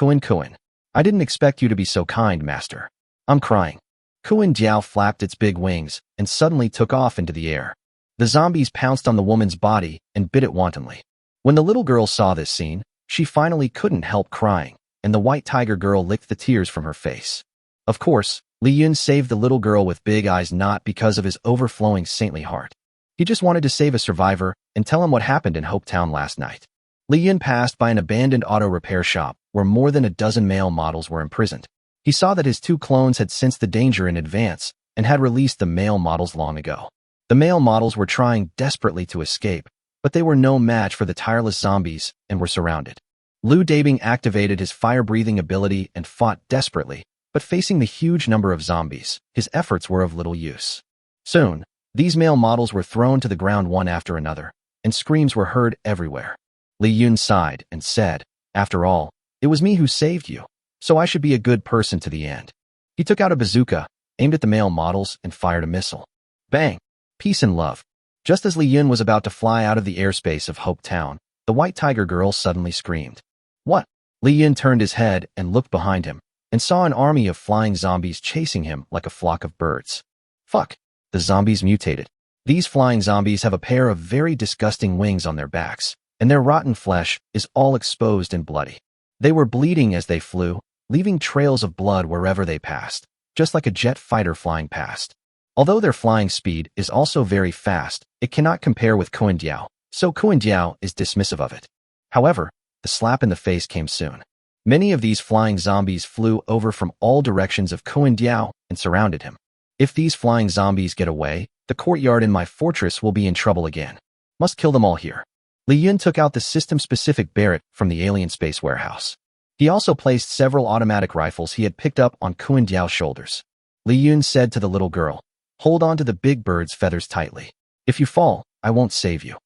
I didn't expect you to be so kind, master. I'm crying. Kuan Jiao flapped its big wings and suddenly took off into the air. The zombies pounced on the woman's body and bit it wantonly. When the little girl saw this scene, she finally couldn't help crying, and the White Tiger Girl licked the tears from her face. Of course, Li Yun saved the little girl with big eyes not because of his overflowing saintly heart. He just wanted to save a survivor and tell him what happened in Hope Town last night. Li Yun passed by an abandoned auto repair shop where more than a dozen male models were imprisoned. He saw that his 2 clones had sensed the danger in advance and had released the male models long ago. The male models were trying desperately to escape, but they were no match for the tireless zombies and were surrounded. Liu Dabing activated his fire-breathing ability and fought desperately, but facing the huge number of zombies, his efforts were of little use. Soon, these male models were thrown to the ground one after another, and screams were heard everywhere. Li Yun sighed and said, "After all, it was me who saved you, so I should be a good person to the end." He took out a bazooka, aimed at the male models, and fired a missile. Bang! Peace and love. Just as Li Yun was about to fly out of the airspace of Hope Town, the white tiger girl suddenly screamed. "What?" Li Yun turned his head and looked behind him, and saw an army of flying zombies chasing him like a flock of birds. Fuck! The zombies mutated. These flying zombies have a pair of very disgusting wings on their backs, and their rotten flesh is all exposed and bloody. They were bleeding as they flew, leaving trails of blood wherever they passed, just like a jet fighter flying past. Although their flying speed is also very fast, it cannot compare with Kuandiao, so Kuandiao is dismissive of it. However, the slap in the face came soon. Many of these flying zombies flew over from all directions of Kuandiao and surrounded him. If these flying zombies get away, the courtyard in my fortress will be in trouble again. Must kill them all here. Li Yun took out the system-specific Barrett from the alien space warehouse. He also placed several automatic rifles he had picked up on Kuandiao's shoulders. Li Yun said to the little girl, "Hold on to the big bird's feathers tightly. If you fall, I won't save you."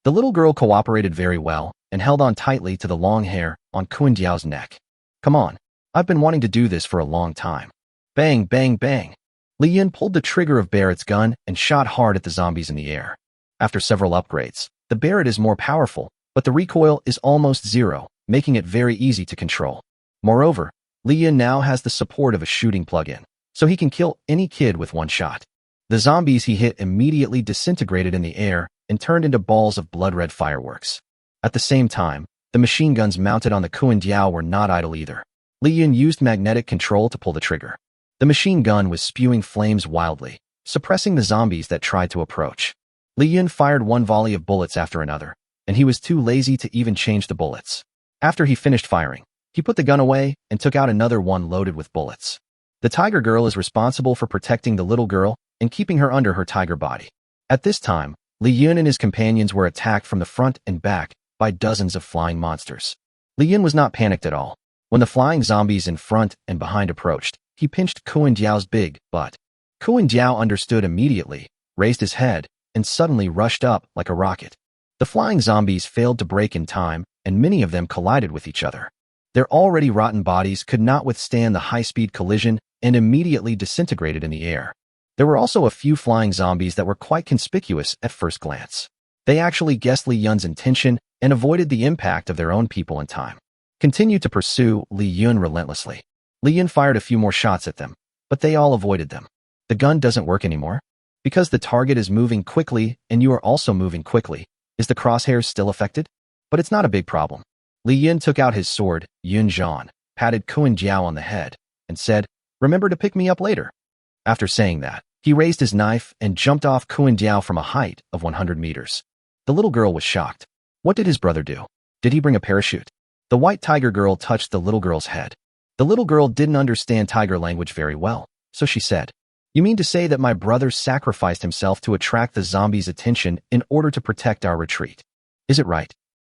The little girl cooperated very well and held on tightly to the long hair on Kuandiao's neck. "Come on, I've been wanting to do this for a long time." Bang, bang, bang. Li Yun pulled the trigger of Barrett's gun and shot hard at the zombies in the air. After several upgrades, the Barrett is more powerful, but the recoil is almost zero, making it very easy to control. Moreover, Li Yun now has the support of a shooting plug-in, so he can kill any kid with one shot. The zombies he hit immediately disintegrated in the air and turned into balls of blood-red fireworks. At the same time, the machine guns mounted on the Kuandiao were not idle either. Li Yun used magnetic control to pull the trigger. The machine gun was spewing flames wildly, suppressing the zombies that tried to approach. Li Yun fired one volley of bullets after another, and he was too lazy to even change the bullets. After he finished firing, he put the gun away and took out another one loaded with bullets. The tiger girl is responsible for protecting the little girl and keeping her under her tiger body. At this time, Li Yun and his companions were attacked from the front and back by dozens of flying monsters. Li Yun was not panicked at all. When the flying zombies in front and behind approached, he pinched Kuandiao's big butt. Kuandiao understood immediately, raised his head, and suddenly rushed up like a rocket. The flying zombies failed to break in time, and many of them collided with each other. Their already rotten bodies could not withstand the high-speed collision and immediately disintegrated in the air. There were also a few flying zombies that were quite conspicuous at first glance. They actually guessed Li Yun's intention and avoided the impact of their own people in time. Continued to pursue Li Yun relentlessly. Li Yun fired a few more shots at them, but they all avoided them. The gun doesn't work anymore. Because the target is moving quickly and you are also moving quickly, is the crosshairs still affected? But it's not a big problem. Li Yun took out his sword, Yun Zhan, patted Kuandiao on the head, and said, "Remember to pick me up later." After saying that, he raised his knife and jumped off Kuandiao from a height of 100 meters. The little girl was shocked. What did his brother do? Did he bring a parachute? The white tiger girl touched the little girl's head. The little girl didn't understand tiger language very well, so she said, "You mean to say that my brother sacrificed himself to attract the zombies' attention in order to protect our retreat? Is it right?"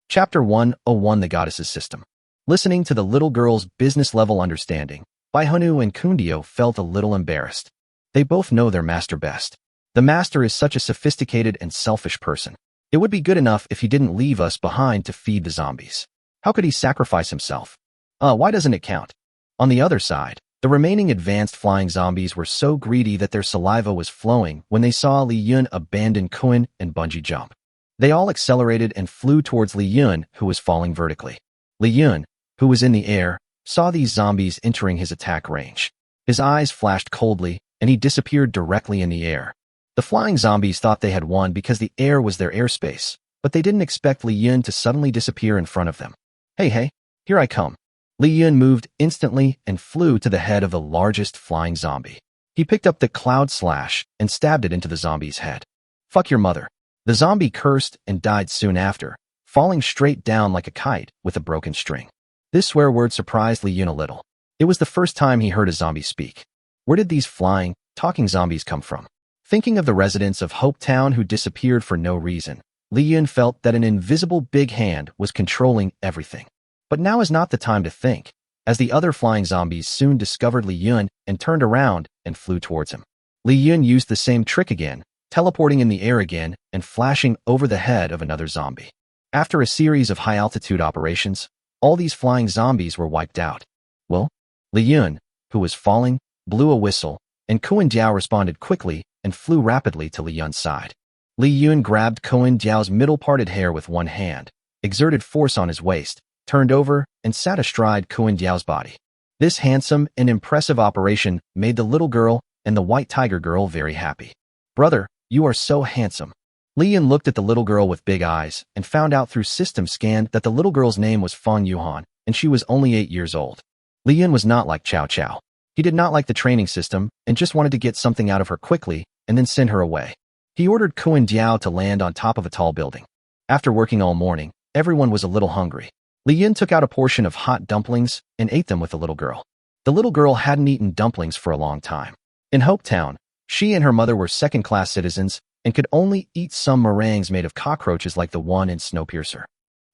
Chapter 101: The Goddess's System. Listening to the little girl's business-level understanding, Baihonu and Kundio felt a little embarrassed. They both know their master best. The master is such a sophisticated and selfish person. It would be good enough if he didn't leave us behind to feed the zombies. How could he sacrifice himself? Why doesn't it count? On the other side, the remaining advanced flying zombies were so greedy that their saliva was flowing when they saw Li Yun abandon Kun and bungee jump. They all accelerated and flew towards Li Yun, who was falling vertically. Li Yun, who was in the air, saw these zombies entering his attack range. His eyes flashed coldly, and he disappeared directly in the air. The flying zombies thought they had won because the air was their airspace, but they didn't expect Li Yun to suddenly disappear in front of them. Hey, here I come." Li Yun moved instantly and flew to the head of the largest flying zombie. He picked up the cloud slash and stabbed it into the zombie's head. "Fuck your mother." The zombie cursed and died soon after, falling straight down like a kite with a broken string. This swear word surprised Li Yun a little. It was the first time he heard a zombie speak. Where did these flying, talking zombies come from? Thinking of the residents of Hope Town who disappeared for no reason, Li Yun felt that an invisible big hand was controlling everything. But now is not the time to think, as the other flying zombies soon discovered Li Yun and turned around and flew towards him. Li Yun used the same trick again, teleporting in the air again and flashing over the head of another zombie. After a series of high-altitude operations, all these flying zombies were wiped out. Well, Li Yun, who was falling, blew a whistle, and Kuan Diao responded quickly and flew rapidly to Li Yun's side. Li Yun grabbed Kuan Diao's middle-parted hair with one hand, exerted force on his waist, turned over, and sat astride Kuan Diao's body. This handsome and impressive operation made the little girl and the white tiger girl very happy. "Brother, you are so handsome." Li Yun looked at the little girl with big eyes and found out through system scan that the little girl's name was Fang Yuhan, and she was only 8 years old. Li Yun was not like Chow Chow. He did not like the training system and just wanted to get something out of her quickly and then send her away. He ordered Kuan Diao to land on top of a tall building. After working all morning, everyone was a little hungry. Li Yun took out a portion of hot dumplings and ate them with the little girl. The little girl hadn't eaten dumplings for a long time. In Hope Town, she and her mother were second-class citizens and could only eat some meringues made of cockroaches like the one in Snowpiercer.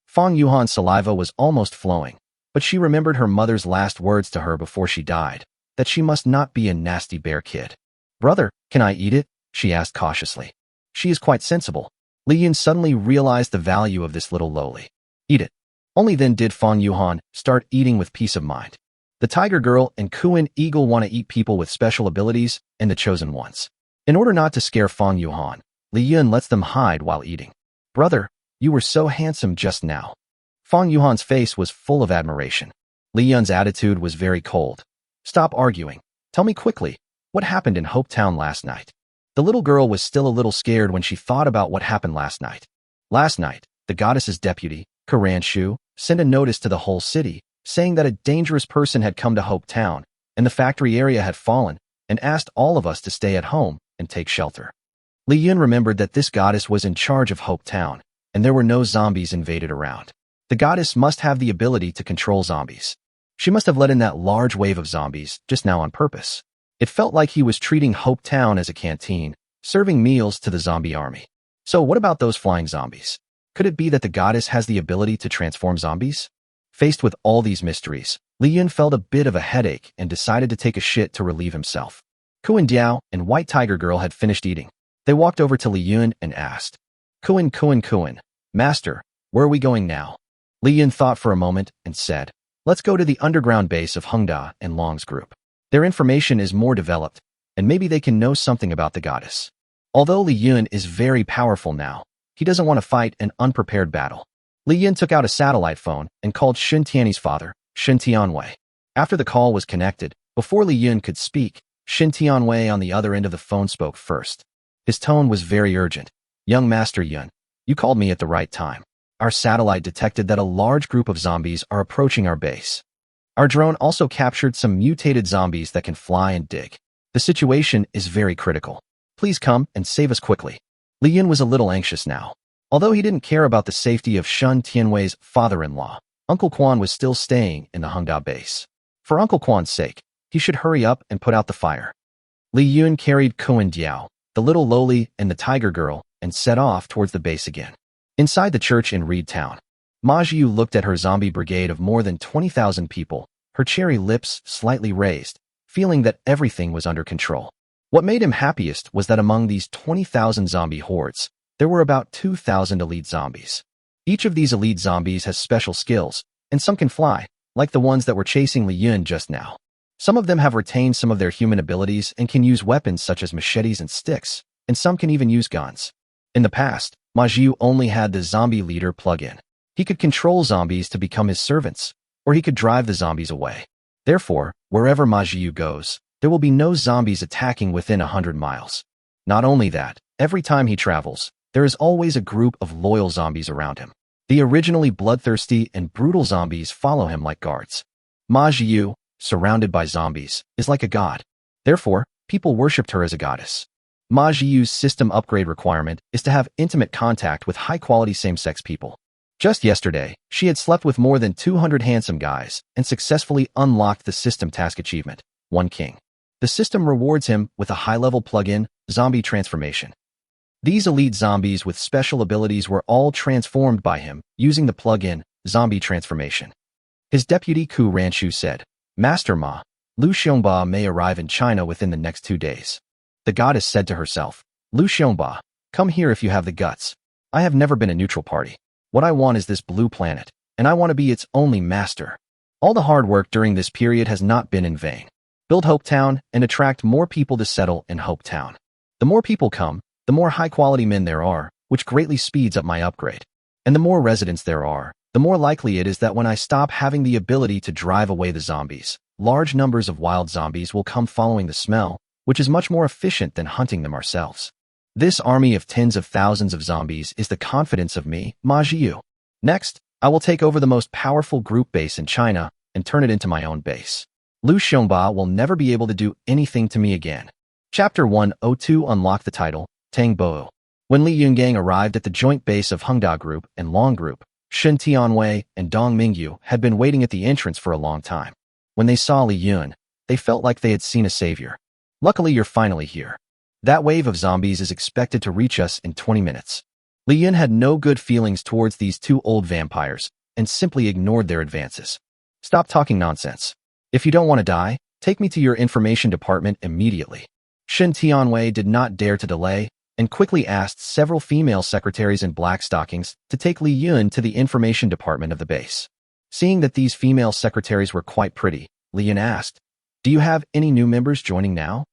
Fang Yuhan's saliva was almost flowing, but she remembered her mother's last words to her before she died, that she must not be a nasty bear kid. "Brother, can I eat it?" she asked cautiously. She is quite sensible. Li Yun suddenly realized the value of this little loli. "Eat it." Only then did Fang Yuhan start eating with peace of mind. The Tiger Girl and Kuan Eagle want to eat people with special abilities and the chosen ones. In order not to scare Fang Yuhan, Li Yun lets them hide while eating. "Brother, you were so handsome just now." Fang Yuhan's face was full of admiration. Li Yun's attitude was very cold. "Stop arguing. Tell me quickly, what happened in Hope Town last night?" The little girl was still a little scared when she thought about what happened last night. Last night, the goddess's deputy, Karan Shu, sent a notice to the whole city, saying that a dangerous person had come to Hope Town, and the factory area had fallen, and asked all of us to stay at home and take shelter. Li Yun remembered that this goddess was in charge of Hope Town, and there were no zombies invaded around. The goddess must have the ability to control zombies. She must have let in that large wave of zombies just now on purpose. It felt like he was treating Hope Town as a canteen, serving meals to the zombie army. So what about those flying zombies? Could it be that the goddess has the ability to transform zombies? Faced with all these mysteries, Li Yun felt a bit of a headache and decided to take a shit to relieve himself. Kuan Diao and White Tiger Girl had finished eating. They walked over to Li Yun and asked, Kuan, Master, where are we going now?" Li Yun thought for a moment and said, "Let's go to the underground base of Hengda and Long's group. Their information is more developed, and maybe they can know something about the goddess." Although Li Yun is very powerful now, he doesn't want to fight an unprepared battle. Li Yun took out a satellite phone and called Shun Tianyi's father, Shun Tianwei. After the call was connected, before Li Yun could speak, Shun Tianwei on the other end of the phone spoke first. His tone was very urgent. "Young Master Yun, you called me at the right time. Our satellite detected that a large group of zombies are approaching our base. Our drone also captured some mutated zombies that can fly and dig. The situation is very critical. Please come and save us quickly." Li Yun was a little anxious now. Although he didn't care about the safety of Shun Tianwei's father-in-law, Uncle Quan was still staying in the Hengda base. For Uncle Quan's sake, he should hurry up and put out the fire. Li Yun carried Kuan Diao, the little loli, and the Tiger Girl, and set off towards the base again. Inside the church in Reed Town, Ma Jiu looked at her zombie brigade of more than 20,000 people, her cherry lips slightly raised, feeling that everything was under control. What made him happiest was that among these 20,000 zombie hordes, there were about 2,000 elite zombies. Each of these elite zombies has special skills, and some can fly, like the ones that were chasing Li Yun just now. Some of them have retained some of their human abilities and can use weapons such as machetes and sticks, and some can even use guns. In the past, Ma Jiu only had the zombie leader plug-in. He could control zombies to become his servants, or he could drive the zombies away. Therefore, wherever Ma Jiu goes, there will be no zombies attacking within 100 miles. Not only that, every time he travels, there is always a group of loyal zombies around him. The originally bloodthirsty and brutal zombies follow him like guards. Ma Jiu, surrounded by zombies, is like a god. Therefore, people worshipped her as a goddess. Ma Jiu's system upgrade requirement is to have intimate contact with high-quality same-sex people. Just yesterday, she had slept with more than 200 handsome guys and successfully unlocked the system task achievement, One King. The system rewards him with a high-level plug-in, zombie transformation. These elite zombies with special abilities were all transformed by him using the plug-in zombie transformation. His deputy Ku Ranchu said, Master Ma, Lu Xiongba may arrive in China within the next 2 days. The goddess said to herself, Lu Xiongba, come here if you have the guts. I have never been a neutral party. What I want is this blue planet, and I want to be its only master. All the hard work during this period has not been in vain. Build Hope Town and attract more people to settle in Hope Town. The more people come, the more high-quality men there are, which greatly speeds up my upgrade. And the more residents there are, the more likely it is that when I stop having the ability to drive away the zombies, large numbers of wild zombies will come following the smell, which is much more efficient than hunting them ourselves. This army of tens of thousands of zombies is the confidence of me, Ma Jiu. Next, I will take over the most powerful group base in China and turn it into my own base. Lu Xiongba will never be able to do anything to me again. Chapter 102 Unlock the title, Tang Bo. When Li Yungang arrived at the joint base of Hengda Group and Long Group, Shen Tianwei and Dong Mingyu had been waiting at the entrance for a long time. When they saw Li Yun, they felt like they had seen a savior. Luckily, you're finally here. That wave of zombies is expected to reach us in 20 minutes. Li Yun had no good feelings towards these two old vampires and simply ignored their advances. Stop talking nonsense. If you don't want to die, take me to your information department immediately. Shen Tianwei did not dare to delay and quickly asked several female secretaries in black stockings to take Li Yun to the information department of the base. Seeing that these female secretaries were quite pretty, Li Yun asked, Do you have any new members joining now?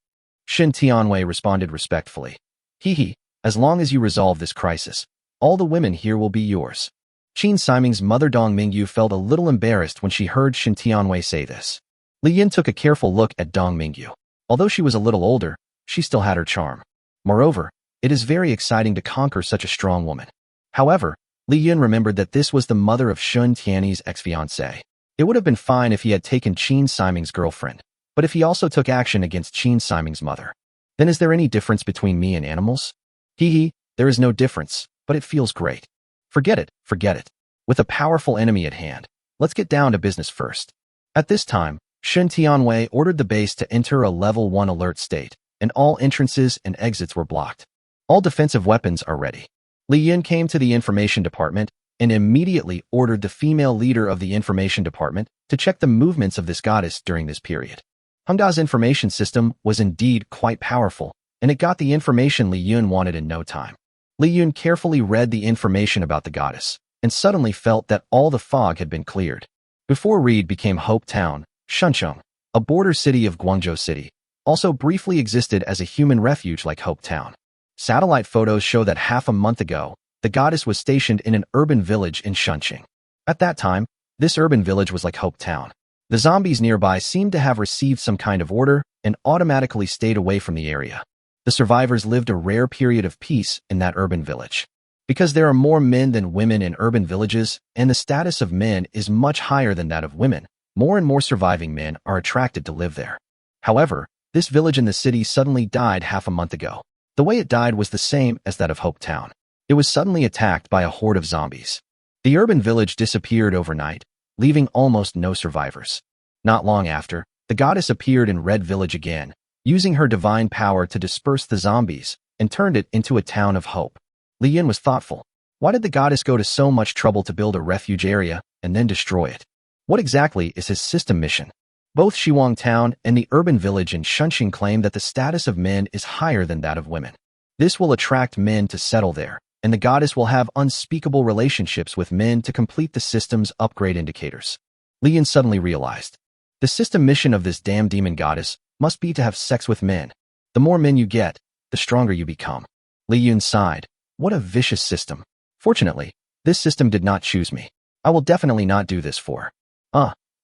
Shen Tianwei responded respectfully. Hee, as long as you resolve this crisis, all the women here will be yours. Qin Siming's mother Dong Mingyu felt a little embarrassed when she heard Shen Tianwei say this. Li Yun took a careful look at Dong Mingyu. Although she was a little older, she still had her charm. Moreover, it is very exciting to conquer such a strong woman. However, Li Yun remembered that this was the mother of Shun Tianyi's ex-fiancée. It would have been fine if he had taken Qin Siming's girlfriend, but if he also took action against Qin Siming's mother, then is there any difference between me and animals? There is no difference, but it feels great. Forget it. With a powerful enemy at hand, let's get down to business first. At this time, Shen Tianwei ordered the base to enter a level 1 alert state, and all entrances and exits were blocked. All defensive weapons are ready. Li Yun came to the information department and immediately ordered the female leader of the information department to check the movements of this goddess during this period. Hengda's information system was indeed quite powerful, and it got the information Li Yun wanted in no time. Li Yun carefully read the information about the goddess, and suddenly felt that all the fog had been cleared. Before Reed became Hope Town, Shuncheng, a border city of Guangzhou City, also briefly existed as a human refuge like Hope Town. Satellite photos show that half a month ago, the goddess was stationed in an urban village in Shuncheng. At that time, this urban village was like Hope Town. The zombies nearby seemed to have received some kind of order and automatically stayed away from the area. The survivors lived a rare period of peace in that urban village. Because there are more men than women in urban villages, and the status of men is much higher than that of women, more and more surviving men are attracted to live there. However, this village in the city suddenly died half a month ago. The way it died was the same as that of Hope Town. It was suddenly attacked by a horde of zombies. The urban village disappeared overnight, leaving almost no survivors. Not long after, the goddess appeared in Red Village again, using her divine power to disperse the zombies, and turned it into a town of hope. Li Yun was thoughtful. Why did the goddess go to so much trouble to build a refuge area and then destroy it? What exactly is his system mission? Both Shiwang Town and the urban village in Shunxing claim that the status of men is higher than that of women. This will attract men to settle there, and the goddess will have unspeakable relationships with men to complete the system's upgrade indicators. Li Yun suddenly realized. The system mission of this damn demon goddess must be to have sex with men. The more men you get, the stronger you become. Li Yun sighed. What a vicious system. Fortunately, this system did not choose me. I will definitely not do this for.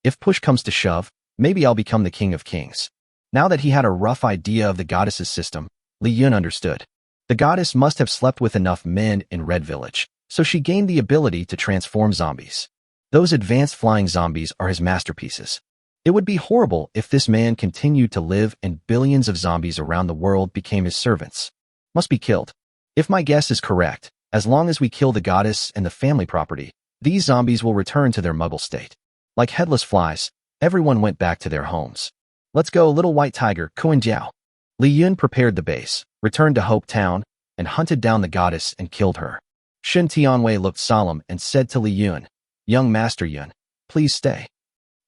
If push comes to shove, maybe I'll become the king of kings. Now that he had a rough idea of the goddess's system, Li Yun understood. The goddess must have slept with enough men in Red Village, so she gained the ability to transform zombies. Those advanced flying zombies are his masterpieces. It would be horrible if this man continued to live and billions of zombies around the world became his servants. Must be killed. If my guess is correct, as long as we kill the goddess and the family property, these zombies will return to their muggle state. Like headless flies, everyone went back to their homes. Let's go, little white tiger, Kuan Jiao. Li Yun prepared the base, returned to Hope Town, and hunted down the goddess and killed her. Shen Tianwei looked solemn and said to Li Yun, "Young Master Yun, please stay."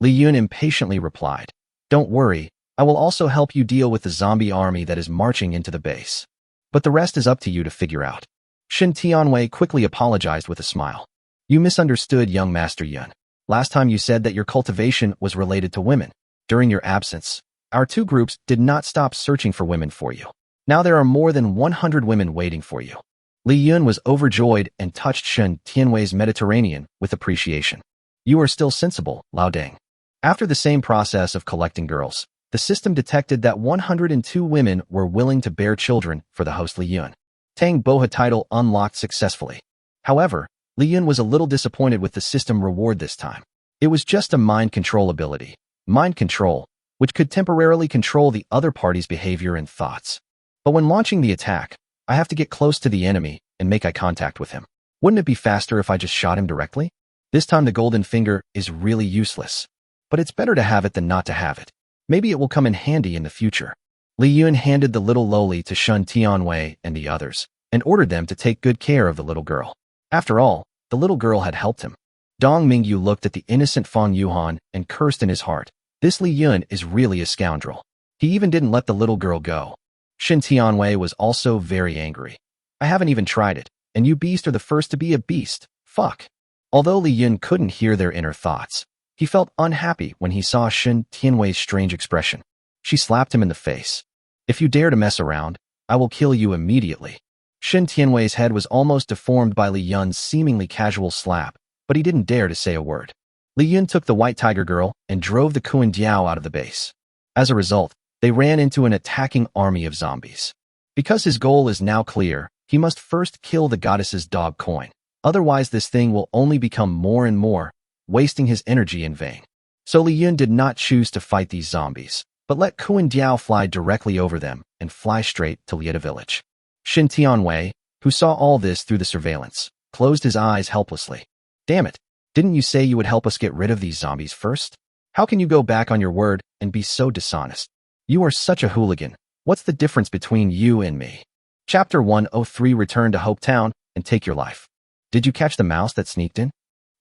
Li Yun impatiently replied, "Don't worry, I will also help you deal with the zombie army that is marching into the base. But the rest is up to you to figure out." Shen Tianwei quickly apologized with a smile. "You misunderstood, young Master Yun. Last time you said that your cultivation was related to women. During your absence, our two groups did not stop searching for women for you. Now there are more than 100 women waiting for you." Li Yun was overjoyed and touched Shen Tianwei's Mediterranean with appreciation. "You are still sensible, Lao Deng." After the same process of collecting girls, the system detected that 102 women were willing to bear children for the host Li Yun. Tang Boha title unlocked successfully. However, Li Yun was a little disappointed with the system reward this time. It was just a mind control ability, mind control, which could temporarily control the other party's behavior and thoughts. But when launching the attack, I have to get close to the enemy and make eye contact with him. Wouldn't it be faster if I just shot him directly? This time the golden finger is really useless. But it's better to have it than not to have it. Maybe it will come in handy in the future. Li Yun handed the little loli to Shen Tianwei and the others, and ordered them to take good care of the little girl. After all, the little girl had helped him. Dong Mingyu looked at the innocent Fang Yuhan and cursed in his heart. This Li Yun is really a scoundrel. He even didn't let the little girl go. Shen Tianwei was also very angry. "I haven't even tried it, and you beast are the first to be a beast. Fuck." Although Li Yun couldn't hear their inner thoughts, he felt unhappy when he saw Shen Tianwei's strange expression. She slapped him in the face. "If you dare to mess around, I will kill you immediately." Shen Tianwei's head was almost deformed by Li Yun's seemingly casual slap, but he didn't dare to say a word. Li Yun took the white tiger girl and drove the Kuan Diao out of the base. As a result, they ran into an attacking army of zombies. Because his goal is now clear, he must first kill the goddess's dog coin. Otherwise, this thing will only become more and more, wasting his energy in vain. So Li Yun did not choose to fight these zombies, but let Kuan Diao fly directly over them and fly straight to Lieta village. Shen Tianwei, who saw all this through the surveillance, closed his eyes helplessly. "Damn it, didn't you say you would help us get rid of these zombies first? How can you go back on your word and be so dishonest? You are such a hooligan. What's the difference between you and me?" Chapter 103 Return to Hope Town and Take Your Life. Did you catch the mouse that sneaked in?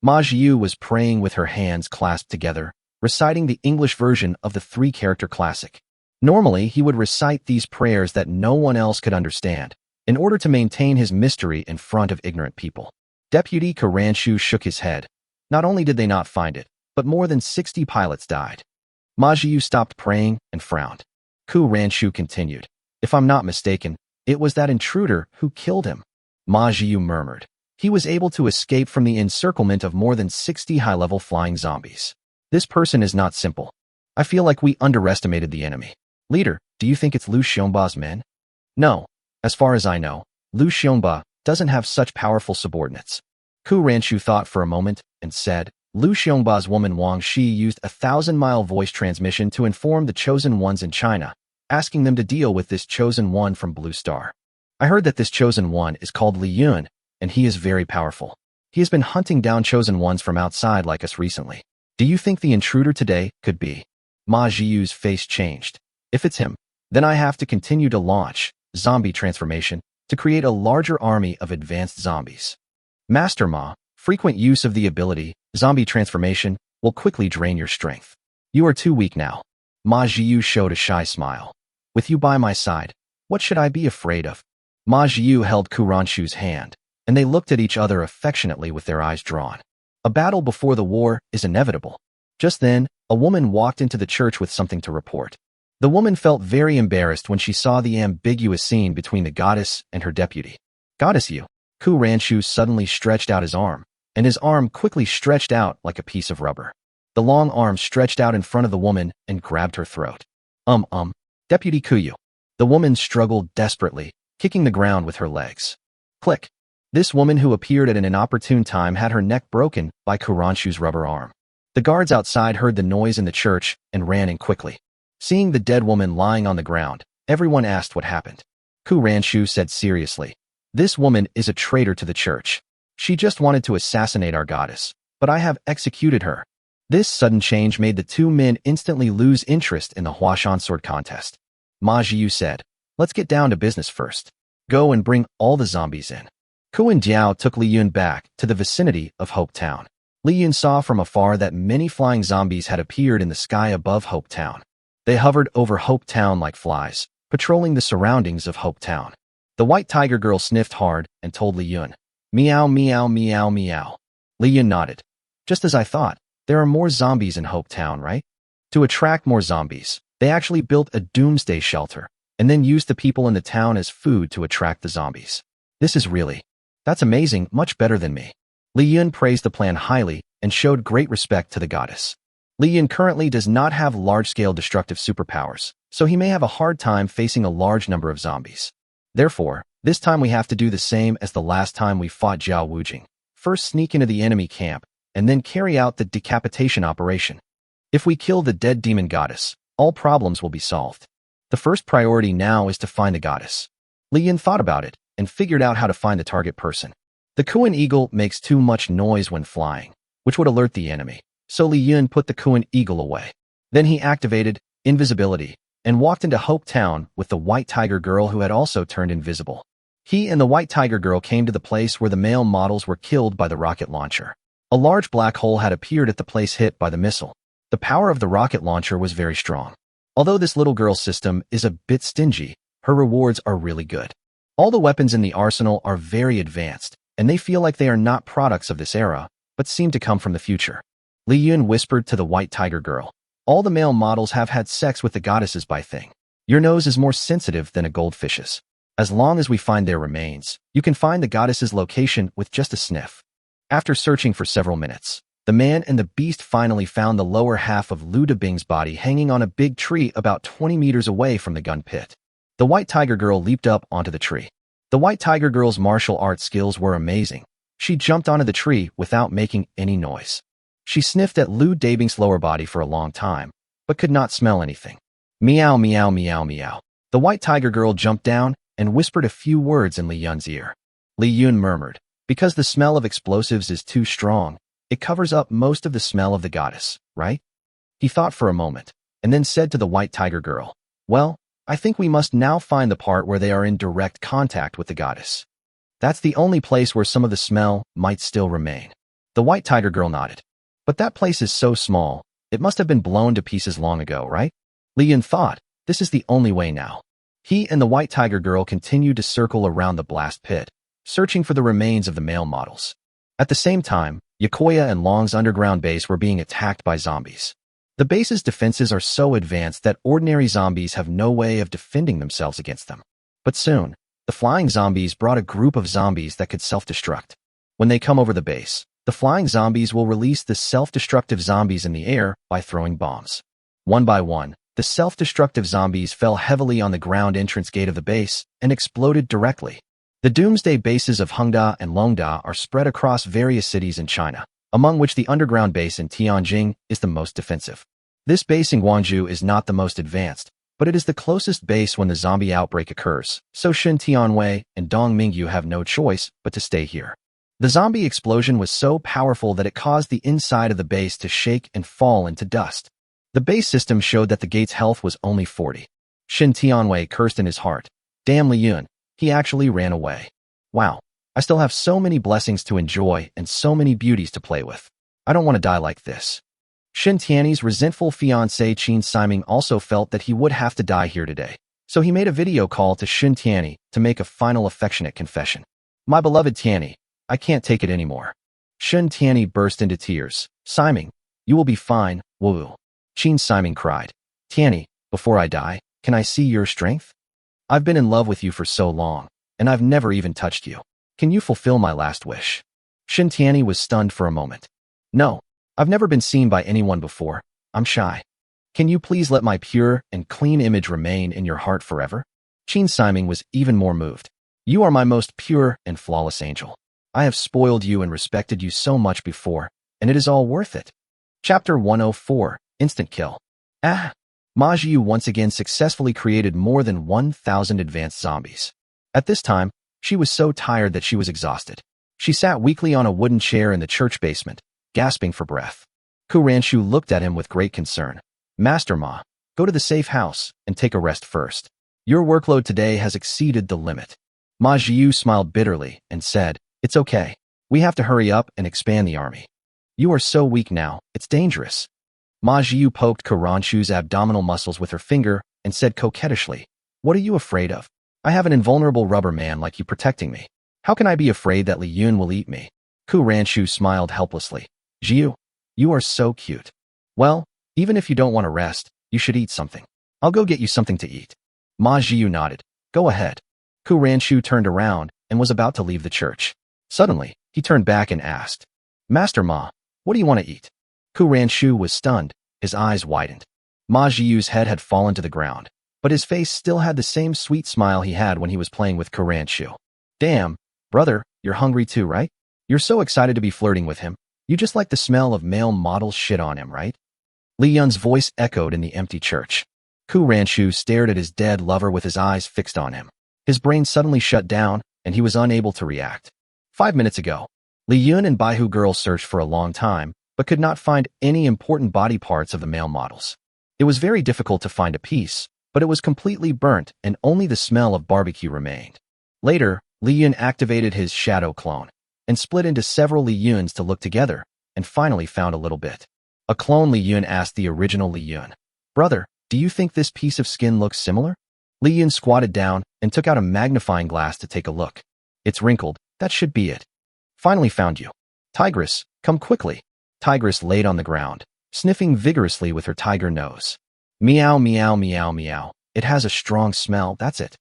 Ma Jiu was praying with her hands clasped together, reciting the English version of the three-character classic. Normally, he would recite these prayers that no one else could understand, in order to maintain his mystery in front of ignorant people. Deputy Karanshu shook his head. Not only did they not find it, but more than 60 pilots died. Ma Jiu stopped praying and frowned. Ku Ranshu continued. "If I'm not mistaken, it was that intruder who killed him." Ma Jiu murmured. "He was able to escape from the encirclement of more than 60 high-level flying zombies. This person is not simple. I feel like we underestimated the enemy. Leader, do you think it's Lu Xiongba's men?" "No. As far as I know, Lu Xiongba doesn't have such powerful subordinates." Ku Ranshu thought for a moment and said, "Lu Xiongba's woman Wang Shi used a 1,000-mile voice transmission to inform the chosen ones in China, asking them to deal with this chosen one from Blue Star. I heard that this chosen one is called Li Yun, and he is very powerful. He has been hunting down chosen ones from outside like us recently. Do you think the intruder today could be?" Ma Jiu's face changed. "If it's him, then I have to continue to launch zombie transformation to create a larger army of advanced zombies. Master Ma, frequent use of the ability zombie transformation will quickly drain your strength. You are too weak now." Ma Jiu showed a shy smile. "With you by my side, what should I be afraid of?" Ma Jiu held Kuranshu's hand, and they looked at each other affectionately with their eyes drawn. A battle before the war is inevitable. Just then, a woman walked into the church with something to report. The woman felt very embarrassed when she saw the ambiguous scene between the goddess and her deputy. "Goddess you." Ku Ranshu suddenly stretched out his arm, and his arm quickly stretched out like a piece of rubber. The long arm stretched out in front of the woman and grabbed her throat. Deputy Kuyu." The woman struggled desperately, kicking the ground with her legs. Click. This woman who appeared at an inopportune time had her neck broken by Kuranshu's rubber arm. The guards outside heard the noise in the church and ran in quickly. Seeing the dead woman lying on the ground, everyone asked what happened. Ku Ranshu said seriously, "This woman is a traitor to the church. She just wanted to assassinate our goddess, but I have executed her." This sudden change made the two men instantly lose interest in the Huashan sword contest. Ma Jiu said, "Let's get down to business first. Go and bring all the zombies in. Ku and Jiao took Li Yun back to the vicinity of Hope Town. Li Yun saw from afar that many flying zombies had appeared in the sky above Hope Town. They hovered over Hope Town like flies, patrolling the surroundings of Hope Town. The white tiger girl sniffed hard and told Li Yun, "Meow, meow, meow, meow." Li Yun nodded. "Just as I thought, there are more zombies in Hope Town, right?" To attract more zombies, they actually built a doomsday shelter and then used the people in the town as food to attract the zombies. That's amazing, much better than me. Li Yun praised the plan highly and showed great respect to the goddess. Li Yun currently does not have large-scale destructive superpowers, so he may have a hard time facing a large number of zombies. Therefore, this time we have to do the same as the last time we fought Zhao Wujing. First sneak into the enemy camp, and then carry out the decapitation operation. If we kill the dead demon goddess, all problems will be solved. The first priority now is to find the goddess. Li Yun thought about it and figured out how to find the target person. The Kuan eagle makes too much noise when flying, which would alert the enemy, so Li Yun put the Kuan eagle away. Then he activated invisibility and walked into Hope Town with the white tiger girl who had also turned invisible. He and the white tiger girl came to the place where the male models were killed by the rocket launcher. A large black hole had appeared at the place hit by the missile. The power of the rocket launcher was very strong. Although this little girl's system is a bit stingy, her rewards are really good. All the weapons in the arsenal are very advanced, and they feel like they are not products of this era, but seem to come from the future. Li Yun whispered to the white tiger girl, "All the male models have had sex with the goddesses by thing. Your nose is more sensitive than a goldfish's. As long as we find their remains, you can find the goddess's location with just a sniff." After searching for several minutes, the man and the beast finally found the lower half of Lu Dabing's body hanging on a big tree about 20 meters away from the gun pit. The white tiger girl leaped up onto the tree. The white tiger girl's martial arts skills were amazing. She jumped onto the tree without making any noise. She sniffed at Lu Dabing's lower body for a long time, but could not smell anything. Meow, meow, meow, meow. The white tiger girl jumped down and whispered a few words in Li Yun's ear. Li Yun murmured, "Because the smell of explosives is too strong, it covers up most of the smell of the goddess, right?" He thought for a moment, and then said to the white tiger girl, "Well, I think we must now find the part where they are in direct contact with the goddess. That's the only place where some of the smell might still remain." The white tiger girl nodded. "But that place is so small, it must have been blown to pieces long ago, right?" Li Yun thought, this is the only way now. He and the white tiger girl continued to circle around the blast pit, searching for the remains of the male models. At the same time, Yokoya and Long's underground base were being attacked by zombies. The base's defenses are so advanced that ordinary zombies have no way of defending themselves against them. But soon, the flying zombies brought a group of zombies that could self-destruct. When they come over the base, the flying zombies will release the self-destructive zombies in the air by throwing bombs. One by one, the self-destructive zombies fell heavily on the ground entrance gate of the base and exploded directly. The doomsday bases of Hengda and Longda are spread across various cities in China, among which the underground base in Tianjin is the most defensive. This base in Guangzhou is not the most advanced, but it is the closest base when the zombie outbreak occurs, so Shen Tianwei and Dong Mingyu have no choice but to stay here. The zombie explosion was so powerful that it caused the inside of the base to shake and fall into dust. The base system showed that the gate's health was only 40. Shen Tianwei cursed in his heart. Damn Li Yun, he actually ran away. Wow, I still have so many blessings to enjoy and so many beauties to play with. I don't want to die like this. Shen Tianyi's resentful fiancé Qin Siming also felt that he would have to die here today, so he made a video call to Shen Tianyi to make a final affectionate confession. "My beloved Tianyi, I can't take it anymore." Shen Tianyi burst into tears. "Siming, you will be fine, woo." Qin Siming cried. "Tianyi, before I die, can I see your strength? I've been in love with you for so long, and I've never even touched you. Can you fulfill my last wish?" Shen Tianyi was stunned for a moment. "No, I've never been seen by anyone before. I'm shy. Can you please let my pure and clean image remain in your heart forever?" Qin Siming was even more moved. "You are my most pure and flawless angel. I have spoiled you and respected you so much before, and it is all worth it." Chapter 104, Instant Kill. Ma Jiu once again successfully created more than 1,000 advanced zombies. At this time, she was so tired that she was exhausted. She sat weakly on a wooden chair in the church basement, gasping for breath. Ku Ranshu looked at him with great concern. "Master Ma, go to the safe house and take a rest first. Your workload today has exceeded the limit." Ma Jiu smiled bitterly and said, "It's okay. We have to hurry up and expand the army. You are so weak now, it's dangerous." Ma Jiu poked Karanshu's abdominal muscles with her finger and said coquettishly, "What are you afraid of? I have an invulnerable rubber man like you protecting me. How can I be afraid that Li Yun will eat me?" Karanshu smiled helplessly. "Jiu, you are so cute. Well, even if you don't want to rest, you should eat something. I'll go get you something to eat." Ma Jiu nodded. "Go ahead." Karanshu turned around and was about to leave the church. Suddenly, he turned back and asked, "Master Ma, what do you want to eat?" Karanshu was stunned. His eyes widened. Ma Jiu's head had fallen to the ground, but his face still had the same sweet smile he had when he was playing with Karanshu. "Damn, brother, you're hungry too, right? You're so excited to be flirting with him. You just like the smell of male models shit on him, right?" Li Yun's voice echoed in the empty church. Karanshu stared at his dead lover with his eyes fixed on him. His brain suddenly shut down, and he was unable to react. 5 minutes ago, Li Yun and Baihu girl searched for a long time, but could not find any important body parts of the male models. It was very difficult to find a piece, but it was completely burnt and only the smell of barbecue remained. Later, Li Yun activated his shadow clone and split into several Li Yuns to look together, and finally found a little bit. A clone Li Yun asked the original Li Yun, "Brother, do you think this piece of skin looks similar?" Li Yun squatted down and took out a magnifying glass to take a look. "It's wrinkled, that should be it. Finally found you. Tigress, come quickly." Tigress laid on the ground, sniffing vigorously with her tiger nose. "Meow, meow, meow, meow. It has a strong smell, that's it."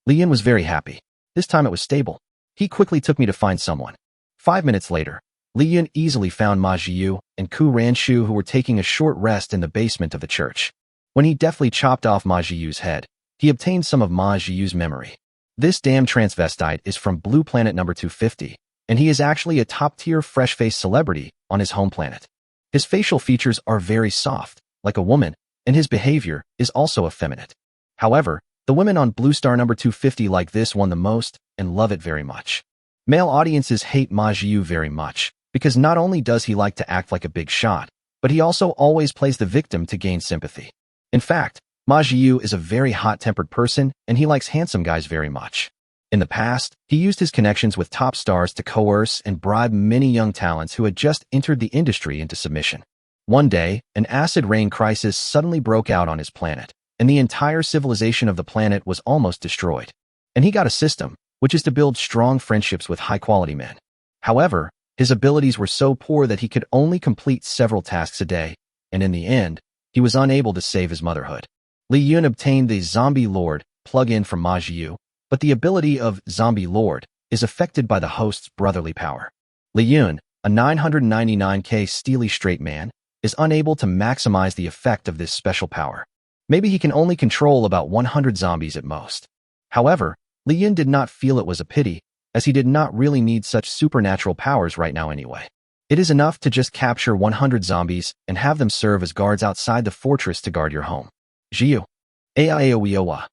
Li Yun was very happy. This time it was stable. He quickly took me to find someone. 5 minutes later, Li Yun easily found Ma Jiu and Karanshu, who were taking a short rest in the basement of the church. When he deftly chopped off Ma Jiu's head, he obtained some of Ma Jiu's memory. This damn transvestite is from Blue Planet number 250, and he is actually a top-tier fresh-faced celebrity on his home planet. His facial features are very soft, like a woman, and his behavior is also effeminate. However, the women on Blue Star number 250 like this one the most and love it very much. Male audiences hate Ma Jiu very much, because not only does he like to act like a big shot, but he also always plays the victim to gain sympathy. In fact, Ma Jiu is a very hot-tempered person, and he likes handsome guys very much. In the past, he used his connections with top stars to coerce and bribe many young talents who had just entered the industry into submission. One day, an acid rain crisis suddenly broke out on his planet, and the entire civilization of the planet was almost destroyed. And he got a system, which is to build strong friendships with high-quality men. However, his abilities were so poor that he could only complete several tasks a day, and in the end, he was unable to save his motherhood. Li Yun obtained the Zombie Lord plug-in from Ma Jiu, but the ability of Zombie Lord is affected by the host's brotherly power. Li Yun, a 999k steely straight man, is unable to maximize the effect of this special power. Maybe he can only control about 100 zombies at most. However, Li Yun did not feel it was a pity, as he did not really need such supernatural powers right now anyway. It is enough to just capture 100 zombies and have them serve as guards outside the fortress to guard your home. Jiu. Aiaoiowa.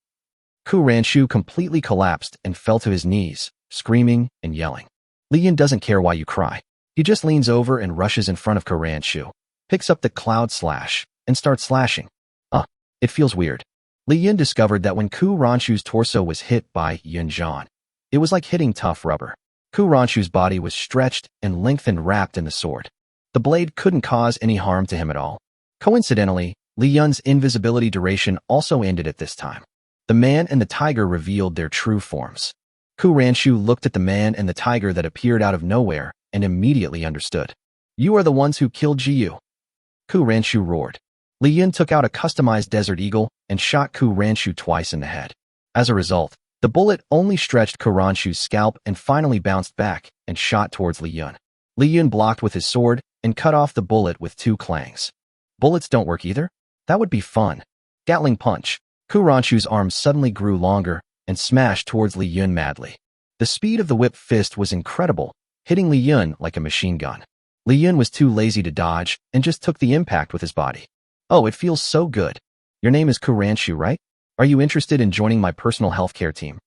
Karanshu completely collapsed and fell to his knees, screaming and yelling. Li Yun doesn't care why you cry. He just leans over and rushes in front of Karanshu, picks up the cloud slash, and starts slashing. It feels weird. Li Yun discovered that when Karanshu's torso was hit by Yunjian, it was like hitting tough rubber. Karanshu's body was stretched and lengthened wrapped in the sword. The blade couldn't cause any harm to him at all. Coincidentally, Li Yun's invisibility duration also ended at this time. The man and the tiger revealed their true forms. Karanshu looked at the man and the tiger that appeared out of nowhere and immediately understood. "You are the ones who killed Jiu." Karanshu roared. Li Yun took out a customized Desert Eagle and shot Karanshu twice in the head. As a result, the bullet only stretched Karanshu's scalp and finally bounced back and shot towards Li Yun. Li Yun blocked with his sword and cut off the bullet with 2 clangs. Bullets don't work either? That would be fun. Gatling punch. Karanshu's arm suddenly grew longer and smashed towards Li Yun madly. The speed of the whip fist was incredible, hitting Li Yun like a machine gun. Li Yun was too lazy to dodge and just took the impact with his body. "Oh, it feels so good. Your name is Karanshu, right? Are you interested in joining my personal healthcare team?"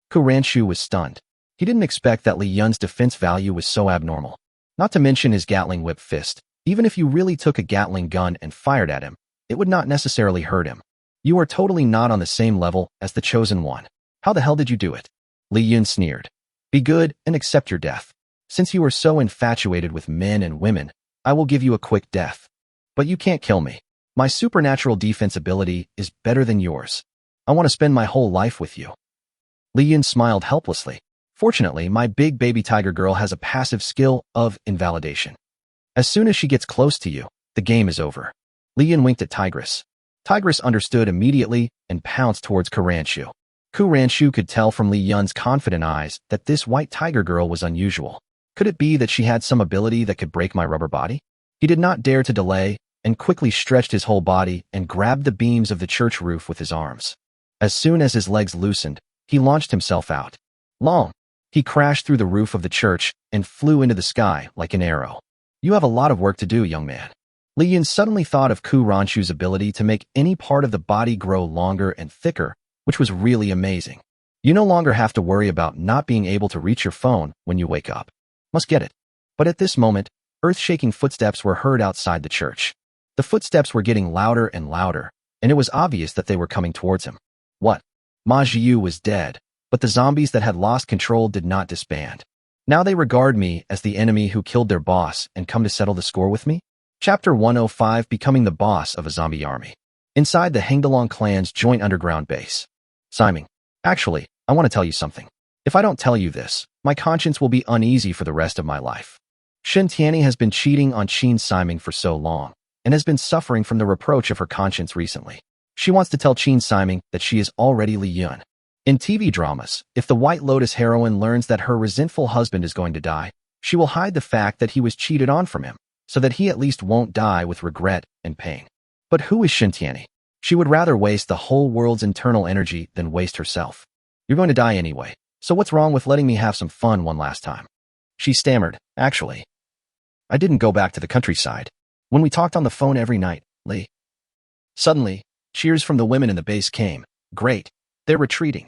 Karanshu was stunned. He didn't expect that Li Yun's defense value was so abnormal. Not to mention his Gatling whip fist. Even if you really took a Gatling gun and fired at him, it would not necessarily hurt him. You are totally not on the same level as the Chosen One. How the hell did you do it? Li Yun sneered. Be good and accept your death. Since you are so infatuated with men and women, I will give you a quick death. But you can't kill me. My supernatural defense ability is better than yours. I want to spend my whole life with you. Li Yun smiled helplessly. Fortunately, my big baby tiger girl has a passive skill of invalidation. As soon as she gets close to you, the game is over. Li Yun winked at Tigress. Tigress understood immediately and pounced towards Kuranchu. Kuranchu could tell from Li Yun's confident eyes that this white tiger girl was unusual. Could it be that she had some ability that could break my rubber body? He did not dare to delay and quickly stretched his whole body and grabbed the beams of the church roof with his arms. As soon as his legs loosened, he launched himself out. Long. He crashed through the roof of the church and flew into the sky like an arrow. You have a lot of work to do, young man. Li Yun suddenly thought of Kuranchu's ability to make any part of the body grow longer and thicker, which was really amazing. You no longer have to worry about not being able to reach your phone when you wake up. Must get it. But at this moment, earth-shaking footsteps were heard outside the church. The footsteps were getting louder and louder, and it was obvious that they were coming towards him. What? Ma Jiu was dead, but the zombies that had lost control did not disband. Now they regard me as the enemy who killed their boss and come to settle the score with me? Chapter 105, Becoming the Boss of a Zombie Army. Inside the Hangdalong clan's joint underground base. Simon, actually, I want to tell you something. If I don't tell you this, my conscience will be uneasy for the rest of my life. Shin Tianyi has been cheating on Qin Simon for so long, and has been suffering from the reproach of her conscience recently. She wants to tell Qin Simon that she is already Li Yun. In TV dramas, if the White Lotus heroine learns that her resentful husband is going to die, she will hide the fact that he was cheated on from him, so that he at least won't die with regret and pain. But who is Shin Tianyi? She would rather waste the whole world's internal energy than waste herself. You're going to die anyway, so what's wrong with letting me have some fun one last time? She stammered, actually. I didn't go back to the countryside. When we talked on the phone every night, Li. Suddenly, cheers from the women in the base came. Great. They're retreating.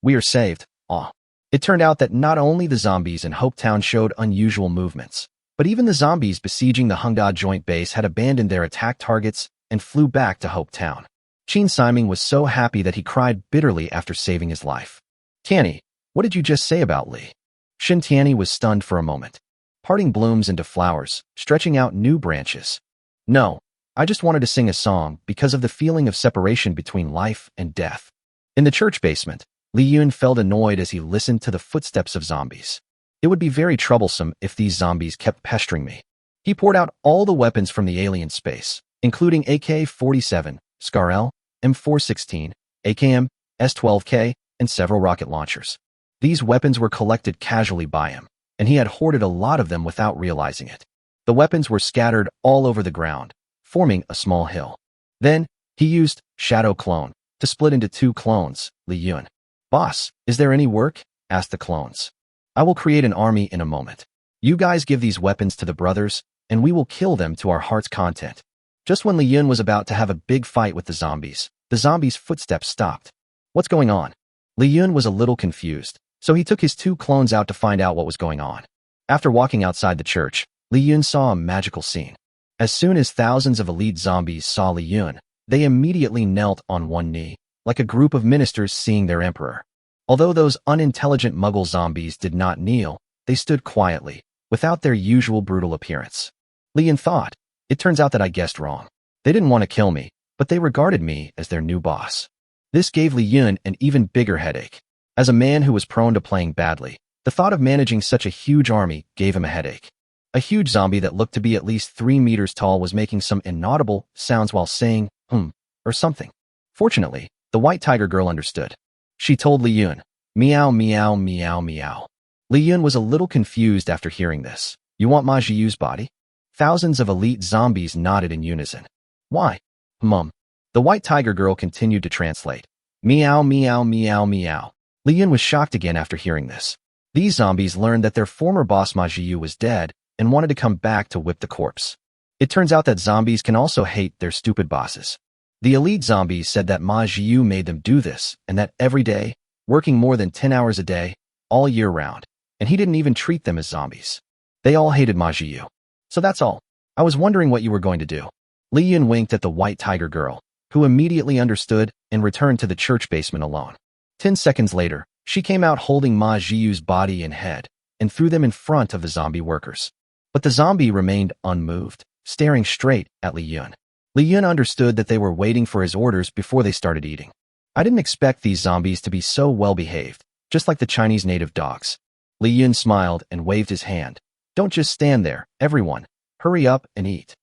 We are saved. Aw. It turned out that not only the zombies in Hopetown showed unusual movements, but even the zombies besieging the Hungda joint base had abandoned their attack targets and flew back to Hopetown. Qin Simon was so happy that he cried bitterly after saving his life. Tianyi, what did you just say about Li? Shin Tianyi was stunned for a moment. Parting blooms into flowers, stretching out new branches. No, I just wanted to sing a song because of the feeling of separation between life and death. In the church basement, Li Yun felt annoyed as he listened to the footsteps of zombies. It would be very troublesome if these zombies kept pestering me. He poured out all the weapons from the alien space, including AK-47, Scar-L, M416, AKM, S-12K, and several rocket launchers. These weapons were collected casually by him, and he had hoarded a lot of them without realizing it. The weapons were scattered all over the ground, forming a small hill. Then, he used Shadow Clone to split into two clones, Li Yun. Boss, is there any work? Asked the clones. I will create an army in a moment. You guys give these weapons to the brothers, and we will kill them to our heart's content. Just when Li Yun was about to have a big fight with the zombies' footsteps stopped. What's going on? Li Yun was a little confused, so he took his two clones out to find out what was going on. After walking outside the church, Li Yun saw a magical scene. As soon as thousands of elite zombies saw Li Yun, they immediately knelt on one knee, like a group of ministers seeing their emperor. Although those unintelligent Muggle zombies did not kneel, they stood quietly, without their usual brutal appearance. Li Yun thought, it turns out that I guessed wrong. They didn't want to kill me, but they regarded me as their new boss. This gave Li Yun an even bigger headache. As a man who was prone to playing badly, the thought of managing such a huge army gave him a headache. A huge zombie that looked to be at least 3 meters tall was making some inaudible sounds while saying, or something. Fortunately, the white tiger girl understood. She told Li Yun, meow, meow, meow, meow. Li Yun was a little confused after hearing this. You want Ma Jiu's body? Thousands of elite zombies nodded in unison. Why? The white tiger girl continued to translate. Meow, meow, meow, meow. Li Yun was shocked again after hearing this. These zombies learned that their former boss Ma Jiu was dead and wanted to come back to whip the corpse. It turns out that zombies can also hate their stupid bosses. The elite zombies said that Ma Jiu made them do this, and that every day, working more than 10 hours a day, all year round, and he didn't even treat them as zombies. They all hated Ma Jiu. So that's all. I was wondering what you were going to do. Li Yun winked at the white tiger girl, who immediately understood and returned to the church basement alone. 10 seconds later, She came out holding Ma Zhiyu's body and head and threw them in front of the zombie workers. But the zombie remained unmoved, staring straight at Li Yun. Li Yun understood that they were waiting for his orders before they started eating. I didn't expect these zombies to be so well-behaved, just like the Chinese native dogs. Li Yun smiled and waved his hand. Don't just stand there, everyone. Hurry up and eat.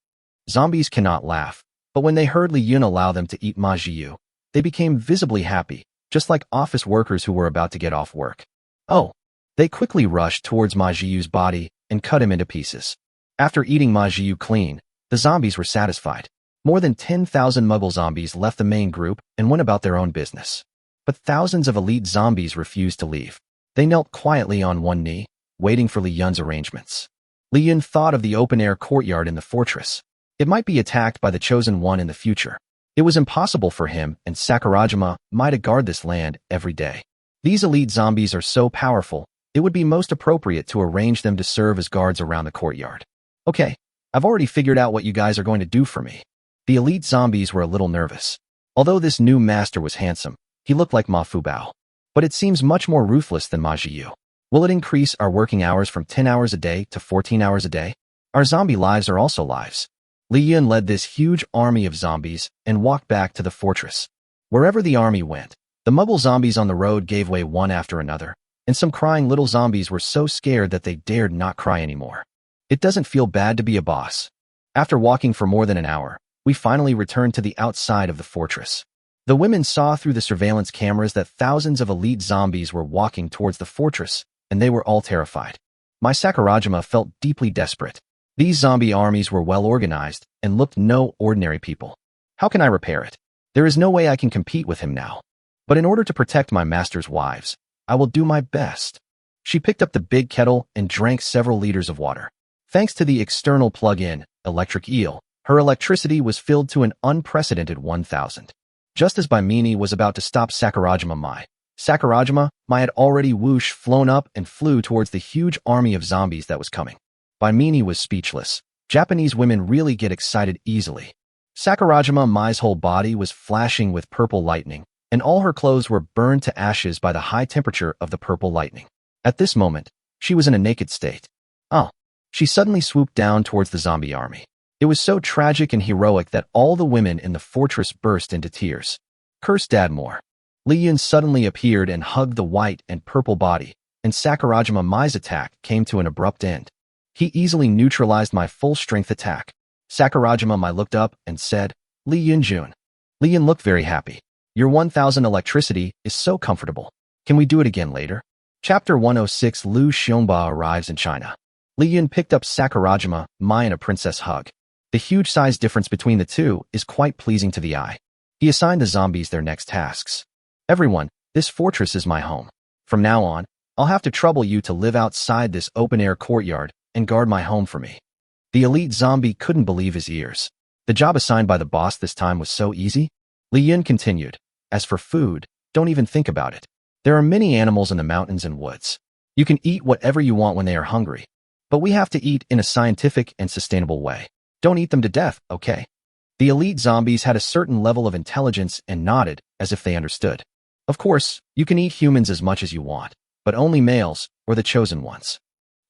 Zombies cannot laugh, but when they heard Li Yun allow them to eat Ma Zhiyu, they became visibly happy, just like office workers who were about to get off work. Oh! They quickly rushed towards Ma Zhiyu's body and cut him into pieces. After eating Ma Zhiyu clean, the zombies were satisfied. More than 10,000 Muggle zombies left the main group and went about their own business. But thousands of elite zombies refused to leave. They knelt quietly on one knee, waiting for Li Yun's arrangements. Li Yun thought of the open-air courtyard in the fortress. It might be attacked by the Chosen One in the future. It was impossible for him and Sakurajima to guard this land every day. These elite zombies are so powerful, it would be most appropriate to arrange them to serve as guards around the courtyard. Okay, I've already figured out what you guys are going to do for me. The elite zombies were a little nervous. Although this new master was handsome, he looked like Ma Fubao. But it seems much more ruthless than Ma Zhiyu. Will it increase our working hours from 10 hours a day to 14 hours a day? Our zombie lives are also lives. Li Yun led this huge army of zombies and walked back to the fortress. Wherever the army went, the Muggle zombies on the road gave way one after another, and some crying little zombies were so scared that they dared not cry anymore. It doesn't feel bad to be a boss. After walking for more than an hour, we finally returned to the outside of the fortress. The women saw through the surveillance cameras that thousands of elite zombies were walking towards the fortress, and they were all terrified. My Sakurajima felt deeply desperate. These zombie armies were well organized and looked no ordinary people. How can I repair it? There is no way I can compete with him now. But in order to protect my master's wives, I will do my best. She picked up the big kettle and drank several liters of water. Thanks to the external plug-in, electric eel, her electricity was filled to an unprecedented 1,000. Just as Baimini was about to stop Sakurajima had already flown up and flew towards the huge army of zombies that was coming. Baimini was speechless. Japanese women really get excited easily. Sakurajima whole body was flashing with purple lightning, and all her clothes were burned to ashes by the high temperature of the purple lightning. At this moment, she was in a naked state. She suddenly swooped down towards the zombie army. It was so tragic and heroic that all the women in the fortress burst into tears. Curse Dadmore. Li Yun suddenly appeared and hugged the white and purple body, and Sakurajima attack came to an abrupt end. He easily neutralized my full-strength attack. Sakurajima looked up and said, Li Yun-jun. Li Yun looked very happy. Your 1,000 electricity is so comfortable. Can we do it again later? Chapter 106 Lu Xiongba arrives in China. Li Yun picked up Sakurajima in a princess hug. The huge size difference between the two is quite pleasing to the eye. He assigned the zombies their next tasks. Everyone, this fortress is my home. From now on, I'll have to trouble you to live outside this open-air courtyard and guard my home for me. The elite zombie couldn't believe his ears. The job assigned by the boss this time was so easy. Li Yun continued, as for food, don't even think about it. There are many animals in the mountains and woods. You can eat whatever you want when they are hungry. But we have to eat in a scientific and sustainable way. Don't eat them to death, okay? The elite zombies had a certain level of intelligence and nodded as if they understood. Of course, you can eat humans as much as you want, but only males or the chosen ones.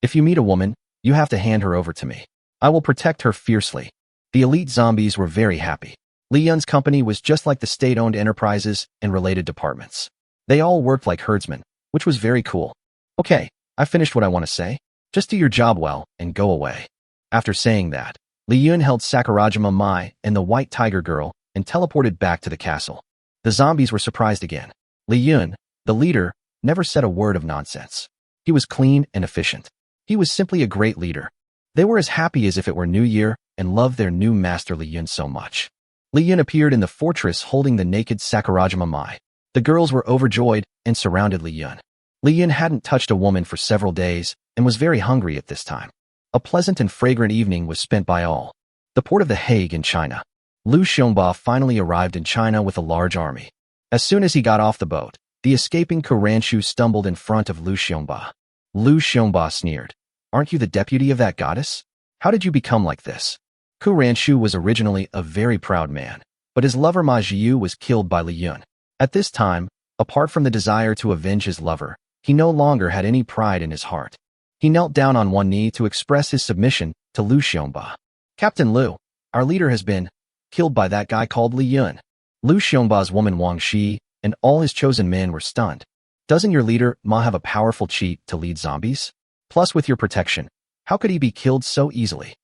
If you meet a woman, you have to hand her over to me. I will protect her fiercely. The elite zombies were very happy. Li Yun's company was just like the state-owned enterprises and related departments. They all worked like herdsmen, which was very cool. Okay, I finished what I want to say. Just do your job well and go away. After saying that, Li Yun held Sakurajima and the white tiger girl and teleported back to the castle. The zombies were surprised again. Li Yun, the leader, never said a word of nonsense. He was clean and efficient. He was simply a great leader. They were as happy as if it were New Year and loved their new master Li Yun so much. Li Yun appeared in the fortress holding the naked Sakurajima. The girls were overjoyed and surrounded Li Yun. Li Yun hadn't touched a woman for several days and was very hungry at this time. A pleasant and fragrant evening was spent by all. The port of The Hague in China. Lu Xiongba finally arrived in China with a large army. As soon as he got off the boat, the escaping Ku Ranchu stumbled in front of Lu Xiongba. Lu Xiongba sneered. Aren't you the deputy of that goddess? How did you become like this? Ku Ranchu was originally a very proud man, but his lover Ma Zhiyu was killed by Li Yun. At this time, Apart from the desire to avenge his lover, he no longer had any pride in his heart. He knelt down on one knee to express his submission to Lu Xiongba. Captain Lu, our leader has been killed by that guy called Li Yun. Lu Xiongba's woman Wang Shi and all his chosen men were stunned. Doesn't your leader Ma have a powerful cheat to lead zombies? Plus with your protection, how could he be killed so easily?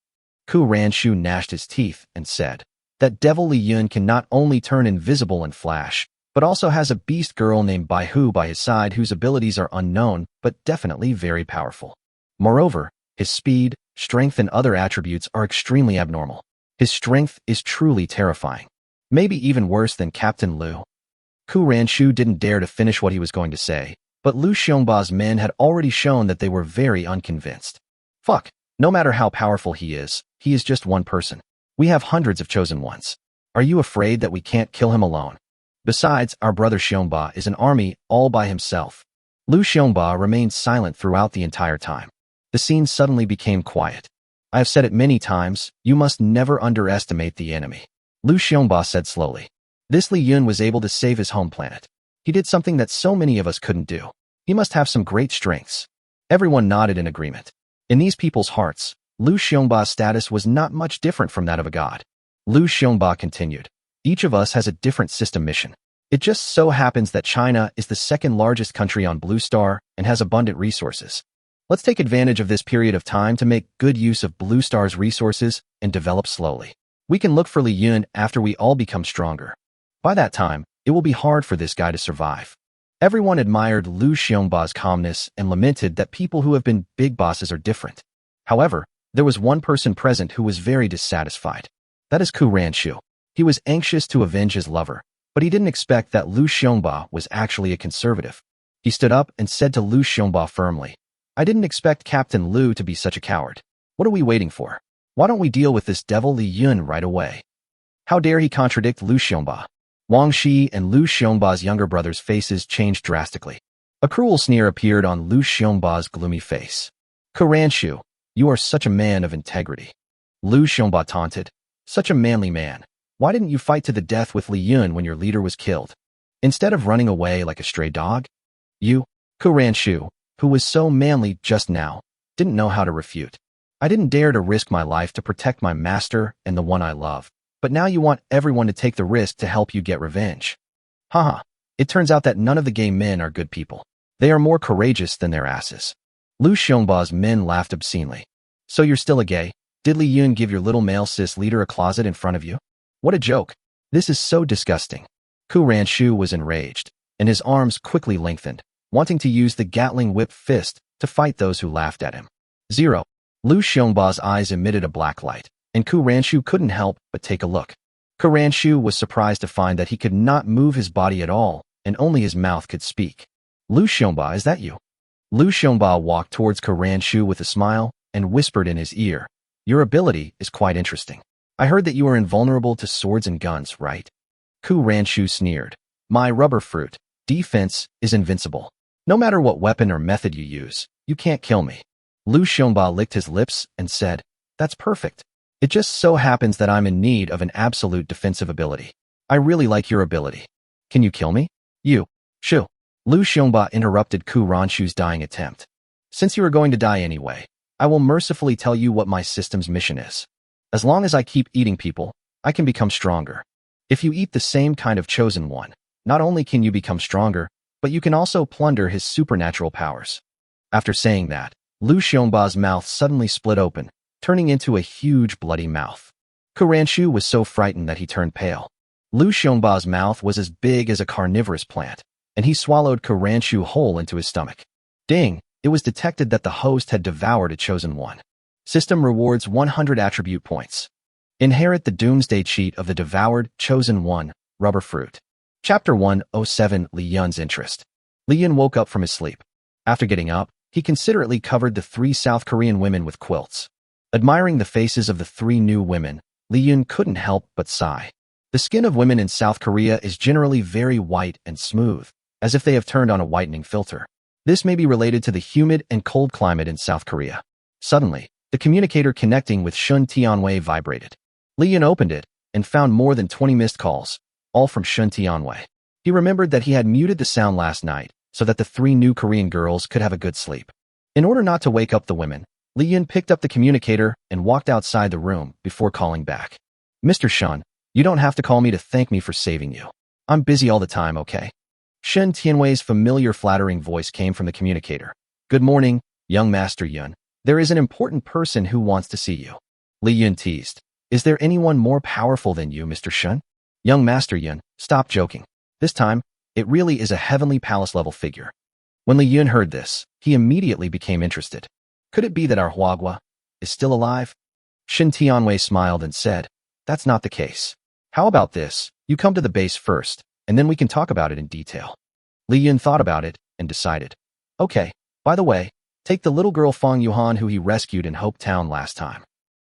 Ku Ranshu gnashed his teeth and said, that devil Li Yun can not only turn invisible and flash, but also has a beast girl named Bai Hu by his side whose abilities are unknown but definitely very powerful. Moreover, his speed, strength and other attributes are extremely abnormal. His strength is truly terrifying. Maybe even worse than Captain Lu. Ku Ranshu didn't dare to finish what he was going to say, but Lu Xiongba's men had already shown that they were very unconvinced. Fuck, no matter how powerful he is just one person. We have hundreds of chosen ones. Are you afraid that we can't kill him alone? Besides, our brother Xiongba is an army all by himself. Lu Xiongba remained silent throughout the entire time. The scene suddenly became quiet. I have said it many times, you must never underestimate the enemy. Lu Xiongba said slowly. This Li Yun was able to save his home planet. He did something that so many of us couldn't do. He must have some great strengths. Everyone nodded in agreement. In these people's hearts, Lu Xiongba's status was not much different from that of a god. Lu Xiongba continued. Each of us has a different system mission. It just so happens that China is the second largest country on Blue Star and has abundant resources. Let's take advantage of this period of time to make good use of Blue Star's resources and develop slowly. We can look for Li Yun after we all become stronger. By that time, it will be hard for this guy to survive. Everyone admired Lu Xiongba's calmness and lamented that people who have been big bosses are different. However, there was one person present who was very dissatisfied. That is Ku Ranshu. He was anxious to avenge his lover, but he didn't expect that Lu Xiongba was actually a conservative. He stood up and said to Lu Xiongba firmly, I didn't expect Captain Lu to be such a coward. What are we waiting for? Why don't we deal with this devil Li Yun right away? How dare he contradict Lu Xiongba? Wang Shi and Lu Xiongba's younger brother's faces changed drastically. A cruel sneer appeared on Lu Xiongba's gloomy face. Ku Ranshu, you are such a man of integrity. Lu Xiongba taunted. Such a manly man. Why didn't you fight to the death with Li Yun when your leader was killed? Instead of running away like a stray dog? You, Ku Ranshu, who was so manly just now, didn't know how to refute. I didn't dare to risk my life to protect my master and the one I love. But now you want everyone to take the risk to help you get revenge. Haha, it turns out that none of the gay men are good people. They are more courageous than their asses. Lu Xiongba's men laughed obscenely. So you're still a gay? Did Li Yun give your little male cis leader a closet in front of you? What a joke. This is so disgusting. Ku Ranshu was enraged, and his arms quickly lengthened, wanting to use the Gatling whip fist to fight those who laughed at him. 0. Lu Xiongba's eyes emitted a black light, and Ku Ranshu couldn't help but take a look. Ku Ranshu was surprised to find that he could not move his body at all, and only his mouth could speak. Lu Xiongba, is that you? Lu Xiongba walked towards Ku Ranshu with a smile and whispered in his ear, your ability is quite interesting. I heard that you are invulnerable to swords and guns, right? Ku Ranshu sneered. My rubber fruit, defense, is invincible. No matter what weapon or method you use, you can't kill me. Lu Xiongba licked his lips and said, that's perfect. It just so happens that I'm in need of an absolute defensive ability. I really like your ability. Can you kill me? You. Shoo. Lu Xiongba interrupted Ku Ranshu's dying attempt. Since you are going to die anyway, I will mercifully tell you what my system's mission is. As long as I keep eating people, I can become stronger. If you eat the same kind of chosen one, not only can you become stronger, but you can also plunder his supernatural powers. After saying that, Lu Xiongba's mouth suddenly split open, turning into a huge bloody mouth. Ku Ranshu was so frightened that he turned pale. Lu Xiongba's mouth was as big as a carnivorous plant, and he swallowed Ku Ranshu whole into his stomach. Ding! It was detected that the host had devoured a chosen one. System rewards 100 attribute points. Inherit the doomsday cheat of the devoured, chosen one, rubber fruit. Chapter 107 Li Yun's interest. Li Yun woke up from his sleep. After getting up, he considerately covered the 3 South Korean women with quilts. Admiring the faces of the 3 new women, Li Yun couldn't help but sigh. The skin of women in South Korea is generally very white and smooth, as if they have turned on a whitening filter. This may be related to the humid and cold climate in South Korea. Suddenly, the communicator connecting with Shun Tianwei vibrated. Li Yun opened it and found more than 20 missed calls, all from Shun Tianwei. He remembered that he had muted the sound last night so that the three new Korean girls could have a good sleep. In order not to wake up the women, Li Yun picked up the communicator and walked outside the room before calling back. Mr. Shun, you don't have to call me to thank me for saving you. I'm busy all the time, okay? Shen Tianwei's familiar flattering voice came from the communicator. Good morning, young Master Yun. There is an important person who wants to see you. Li Yun teased. Is there anyone more powerful than you, Mr. Shun? Young Master Yun, stop joking. This time, it really is a heavenly palace-level figure. When Li Yun heard this, he immediately became interested. Could it be that our Huagua is still alive? Shen Tianwei smiled and said, That's not the case. How about this? You come to the base first, and then we can talk about it in detail. Li Yun thought about it and decided. Okay, by the way, take the little girl Fang Yuhan who he rescued in Hope Town last time.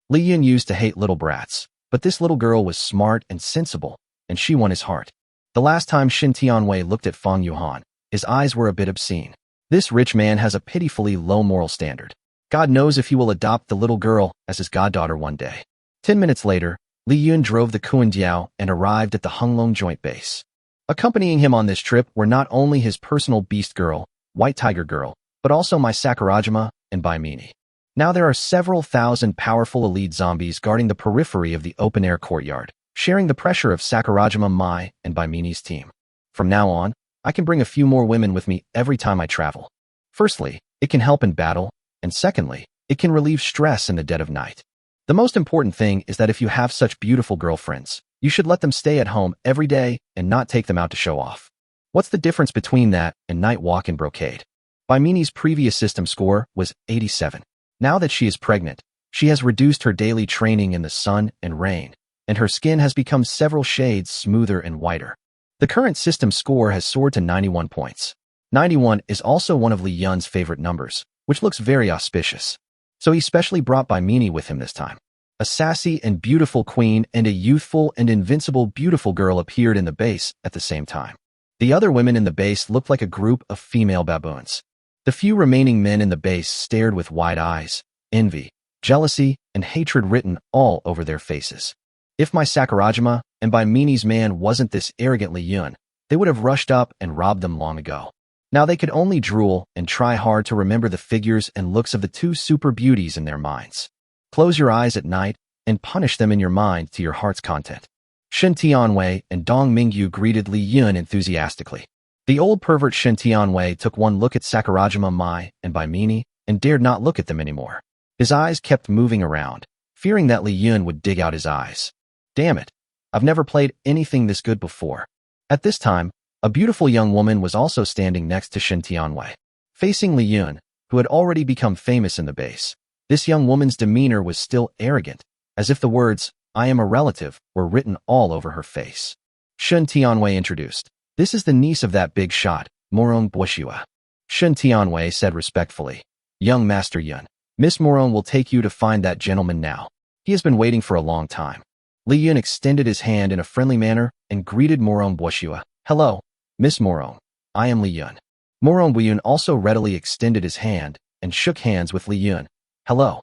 Li Yun used to hate little brats, but this little girl was smart and sensible, and she won his heart. The last time Shen Tianwei looked at Fang Yuhan, his eyes were a bit obscene. This rich man has a pitifully low moral standard. God knows if he will adopt the little girl as his goddaughter one day. 10 minutes later, Li Yun drove the Kuandiao and arrived at the Hunglong Joint Base. Accompanying him on this trip were not only his personal beast girl, White Tiger Girl, but also my Sakurajima and Baimini. Now there are several thousand powerful elite zombies guarding the periphery of the open-air courtyard, sharing the pressure of Sakurajima, Mai, and Baimini's team. From now on, I can bring a few more women with me every time I travel. Firstly, it can help in battle, and secondly, it can relieve stress in the dead of night. The most important thing is that if you have such beautiful girlfriends, you should let them stay at home every day and not take them out to show off. What's the difference between that and night walk and brocade? Baimini's previous system score was 87. Now that she is pregnant, she has reduced her daily training in the sun and rain, and her skin has become several shades smoother and whiter. The current system score has soared to 91 points. 91 is also one of Li Yun's favorite numbers, which looks very auspicious. So he specially brought Baimini with him this time. A sassy and beautiful queen and a youthful and invincible beautiful girl appeared in the base at the same time. The other women in the base looked like a group of female baboons. The few remaining men in the base stared with wide eyes, envy, jealousy, and hatred written all over their faces. If my Sakurajima and Baimini's man wasn't this arrogant Li Yun, they would have rushed up and robbed them long ago. Now they could only drool and try hard to remember the figures and looks of the two super beauties in their minds. Close your eyes at night and punish them in your mind to your heart's content. Shen Tianwei and Dong Mingyu greeted Li Yun enthusiastically. The old pervert Shen Tianwei took one look at Sakurajima, Mai, and Baimini and dared not look at them anymore. His eyes kept moving around, fearing that Li Yun would dig out his eyes. Damn it, I've never played anything this good before. At this time, a beautiful young woman was also standing next to Shen Tianwei. Facing Li Yun, who had already become famous in the base, this young woman's demeanor was still arrogant, as if the words, I am a relative, were written all over her face. Shen Tianwei introduced, This is the niece of that big shot, Morong Boshua. Shen Tianwei said respectfully, Young Master Yun, Miss Morong will take you to find that gentleman now. He has been waiting for a long time. Li Yun extended his hand in a friendly manner and greeted Morong Boshua. Hello, Miss Morong. I am Li Yun. Morong Boyun also readily extended his hand and shook hands with Li Yun. Hello.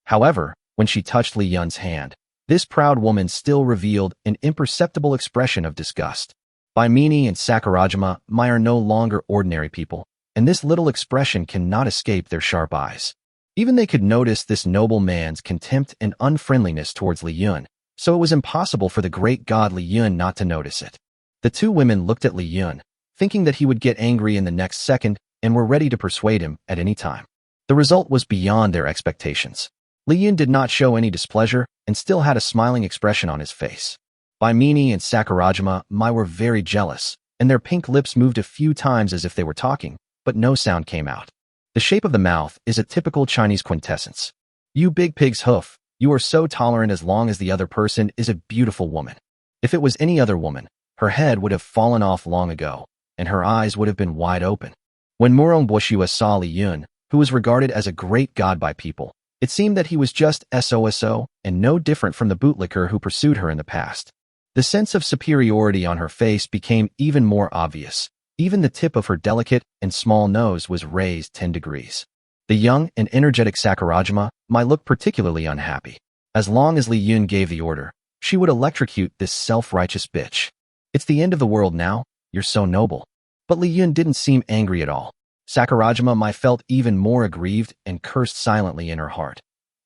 However, when she touched Li Yun's hand, this proud woman still revealed an imperceptible expression of disgust. Baimini and Sakurajima, Mai are no longer ordinary people, and this little expression cannot escape their sharp eyes. Even they could notice this noble man's contempt and unfriendliness towards Li Yun, so it was impossible for the great god Li Yun not to notice it. The two women looked at Li Yun, thinking that he would get angry in the next second and were ready to persuade him at any time. The result was beyond their expectations. Li Yun did not show any displeasure and still had a smiling expression on his face. Baimini and Sakurajima, Mai were very jealous, and their pink lips moved a few times as if they were talking, but no sound came out. The shape of the mouth is a typical Chinese quintessence. You big pig's hoof, you are so tolerant as long as the other person is a beautiful woman. If it was any other woman, her head would have fallen off long ago, and her eyes would have been wide open. When Morong Boshua saw Li Yun, who was regarded as a great god by people, it seemed that he was just SOSO and no different from the bootlicker who pursued her in the past. The sense of superiority on her face became even more obvious. Even the tip of her delicate and small nose was raised 10 degrees. The young and energetic Sakurajima might look particularly unhappy. As long as Li Yun gave the order, she would electrocute this self-righteous bitch. It's the end of the world now, You're so noble. But Li Yun didn't seem angry at all. Sakurajima Mai felt even more aggrieved and cursed silently in her heart.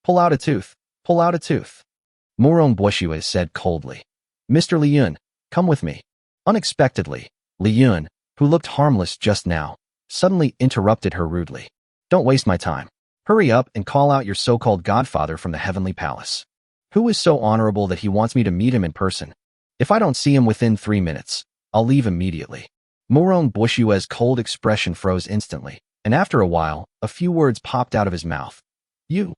Pull out a tooth. Pull out a tooth. Murong Boshue said coldly. Mr. Li Yun, come with me. Unexpectedly, Li Yun, who looked harmless just now, suddenly interrupted her rudely. Don't waste my time. Hurry up and call out your so-called godfather from the heavenly palace. Who is so honorable that he wants me to meet him in person? If I don't see him within 3 minutes, I'll leave immediately. Murong Boshue's cold expression froze instantly, and after a while, a few words popped out of his mouth. You.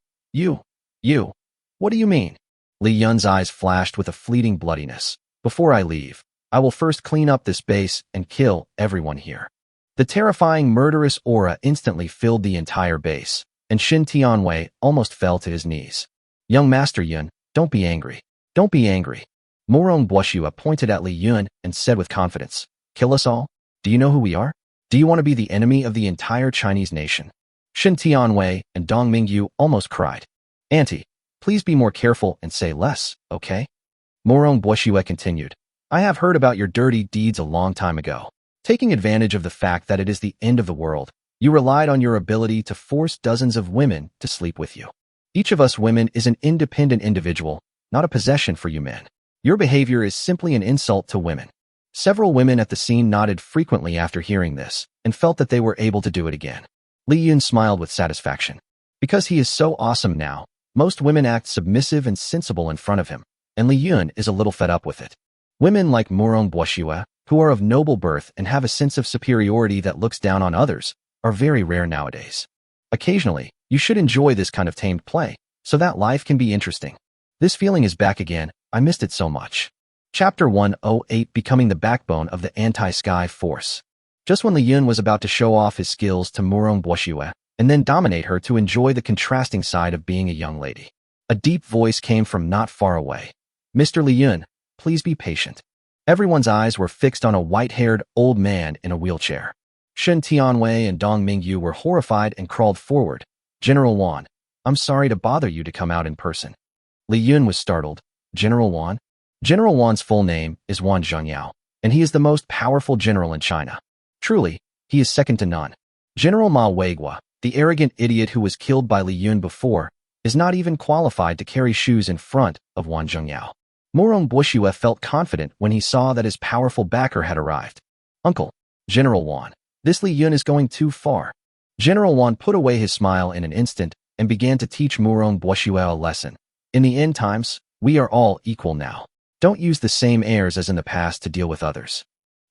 What do you mean? Li Yun's eyes flashed with a fleeting bloodiness. Before I leave, I will first clean up this base and kill everyone here. The terrifying murderous aura instantly filled the entire base, and Shin Tianwei almost fell to his knees. Young Master Yun, don't be angry. Don't be angry. Murong Boshua pointed at Li Yun and said with confidence, kill us all? Do you know who we are? Do you want to be the enemy of the entire Chinese nation? Shin Tianwei and Dong Mingyu almost cried. Auntie, please be more careful and say less, okay? Murong Boshua continued, I have heard about your dirty deeds a long time ago. Taking advantage of the fact that it is the end of the world, you relied on your ability to force dozens of women to sleep with you. Each of us women is an independent individual, not a possession for you men. Your behavior is simply an insult to women. Several women at the scene nodded frequently after hearing this and felt that they were able to do it again. Li Yun smiled with satisfaction. Because he is so awesome now, most women act submissive and sensible in front of him, and Li Yun is a little fed up with it. Women like Murong Boshua, who are of noble birth and have a sense of superiority that looks down on others, are very rare nowadays. Occasionally, you should enjoy this kind of tamed play, so that life can be interesting. This feeling is back again. I missed it so much. Chapter 108, Becoming the Backbone of the Anti-Sky Force. Just when Li Yun was about to show off his skills to Murong Boshua, and then dominate her to enjoy the contrasting side of being a young lady, a deep voice came from not far away. Mr. Li Yun, please be patient. Everyone's eyes were fixed on a white-haired old man in a wheelchair. Shin Tianwei and Dong Mingyu were horrified and crawled forward. General Wan, I'm sorry to bother you to come out in person. Li Yun was startled. General Wan? General Wan's full name is Wan Zhengyao, and he is the most powerful general in China. Truly, he is second to none. General Ma Weigua, the arrogant idiot who was killed by Li Yun before, is not even qualified to carry shoes in front of Wan Zhengyao. Murong Boshua felt confident when he saw that his powerful backer had arrived. Uncle, General Wan, this Li Yun is going too far. General Wan put away his smile in an instant and began to teach Murong Boshua a lesson. In the end times, we are all equal now. Don't use the same airs as in the past to deal with others.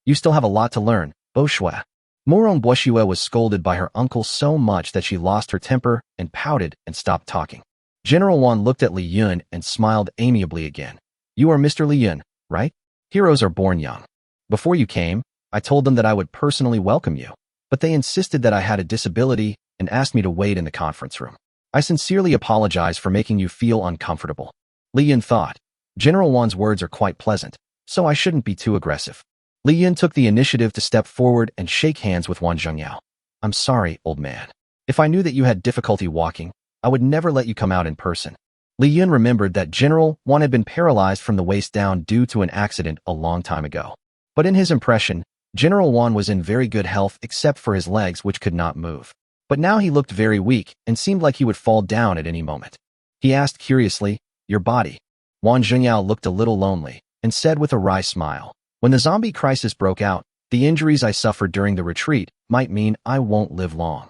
You still have a lot to learn, Boshua. Murong Boshua was scolded by her uncle so much that she lost her temper and pouted and stopped talking. General Wan looked at Li Yun and smiled amiably again. You are Mr. Li Yun, right? Heroes are born young. Before you came, I told them that I would personally welcome you, but they insisted that I had a disability and asked me to wait in the conference room. I sincerely apologize for making you feel uncomfortable. Li Yun thought, General Wan's words are quite pleasant, so I shouldn't be too aggressive. Li Yun took the initiative to step forward and shake hands with Wan Zhengyao. I'm sorry, old man. If I knew that you had difficulty walking, I would never let you come out in person. Li Yun remembered that General Wan had been paralyzed from the waist down due to an accident a long time ago. But in his impression, General Wan was in very good health except for his legs, which could not move. But now he looked very weak and seemed like he would fall down at any moment. He asked curiously, your body? Wan Zhengyao looked a little lonely and said with a wry smile, when the zombie crisis broke out, the injuries I suffered during the retreat might mean I won't live long.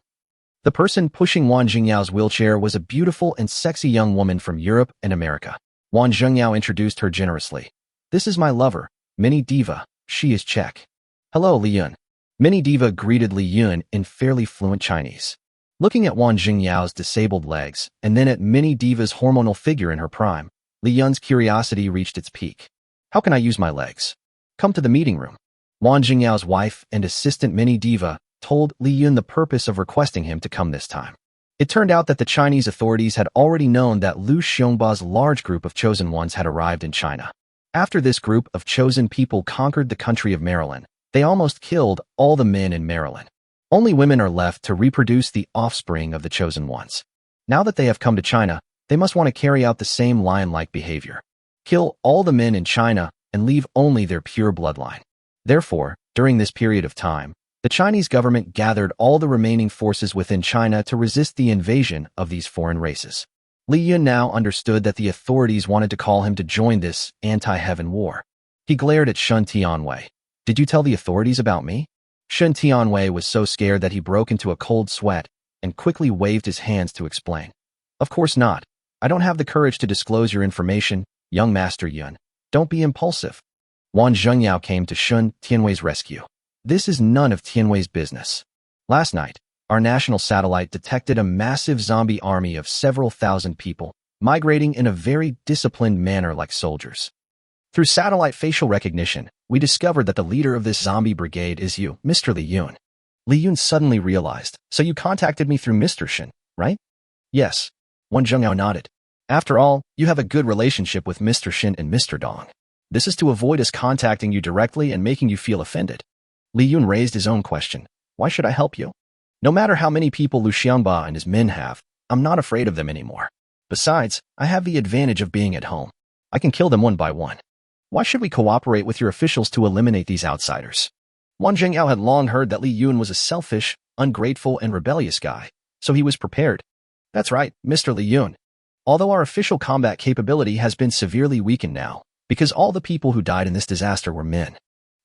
The person pushing Wan Zhengyao's wheelchair was a beautiful and sexy young woman from Europe and America. Wan Zhengyao introduced her generously. This is my lover, Mini Diva. She is Czech. Hello, Li Yun. Mini Diva greeted Li Yun in fairly fluent Chinese. Looking at Wan Zhengyao's disabled legs and then at Mini Diva's hormonal figure in her prime, Li Yun's curiosity reached its peak. How can I use my legs? Come to the meeting room. Wan Zhengyao's wife and assistant Mini Diva told Li Yun the purpose of requesting him to come this time. It turned out that the Chinese authorities had already known that Liu Xiongba's large group of chosen ones had arrived in China. After this group of chosen people conquered the country of Maryland, they almost killed all the men in Maryland. Only women are left to reproduce the offspring of the chosen ones. Now that they have come to China, they must want to carry out the same lion-like behavior. Kill all the men in China and leave only their pure bloodline. Therefore, During this period of time, the Chinese government gathered all the remaining forces within China to resist the invasion of these foreign races. Li Yun now understood that the authorities wanted to call him to join this anti-heaven war. He glared at Shun Tianwei. "Did you tell the authorities about me?" Shun Tianwei was so scared that he broke into a cold sweat and quickly waved his hands to explain. "Of course not. I don't have the courage to disclose your information, young Master Yun. Don't be impulsive." Wang Zhengyao came to Shun Tianwei's rescue. "This is none of Tianwei's business. Last night, our national satellite detected a massive zombie army of several thousand people, migrating in a very disciplined manner like soldiers. Through satellite facial recognition, we discovered that the leader of this zombie brigade is you, Mr. Li Yun." Li Yun suddenly realized, "So you contacted me through Mr. Shin, right?" "Yes." Wang Zhengyao nodded. "After all, you have a good relationship with Mr. Shin and Mr. Dong. This is to avoid us contacting you directly and making you feel offended." Li Yun raised his own question. "Why should I help you? No matter how many people Lu Xiangba and his men have, I'm not afraid of them anymore. Besides, I have the advantage of being at home. I can kill them one by one. Why should we cooperate with your officials to eliminate these outsiders?" Wang Zhengyao had long heard that Li Yun was a selfish, ungrateful, and rebellious guy, so he was prepared. "That's right, Mr. Li Yun. Although our official combat capability has been severely weakened now, because all the people who died in this disaster were men.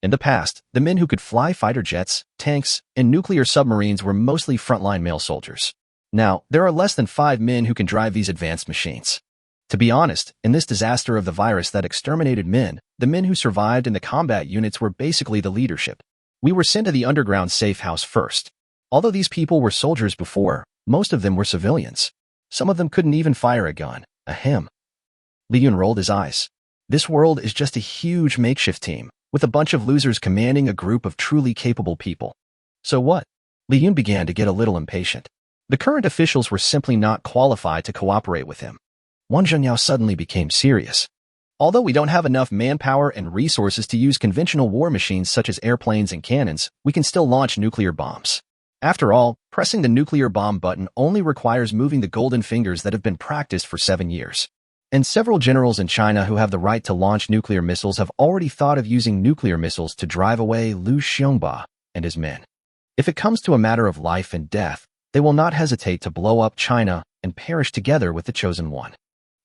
In the past, the men who could fly fighter jets, tanks, and nuclear submarines were mostly frontline male soldiers. Now, there are less than 5 men who can drive these advanced machines. To be honest, in this disaster of the virus that exterminated men, the men who survived in the combat units were basically the leadership. We were sent to the underground safe house first. Although these people were soldiers before, most of them were civilians. Some of them couldn't even fire a gun. Ahem." Li Yun rolled his eyes. "This world is just a huge makeshift team, with a bunch of losers commanding a group of truly capable people. So what?" Li Yun began to get a little impatient. The current officials were simply not qualified to cooperate with him. Wang Zhengyao suddenly became serious. "Although we don't have enough manpower and resources to use conventional war machines such as airplanes and cannons, we can still launch nuclear bombs. After all, pressing the nuclear bomb button only requires moving the golden fingers that have been practiced for 7 years. And several generals in China who have the right to launch nuclear missiles have already thought of using nuclear missiles to drive away Lu Xiangba and his men. If it comes to a matter of life and death, they will not hesitate to blow up China and perish together with the chosen one."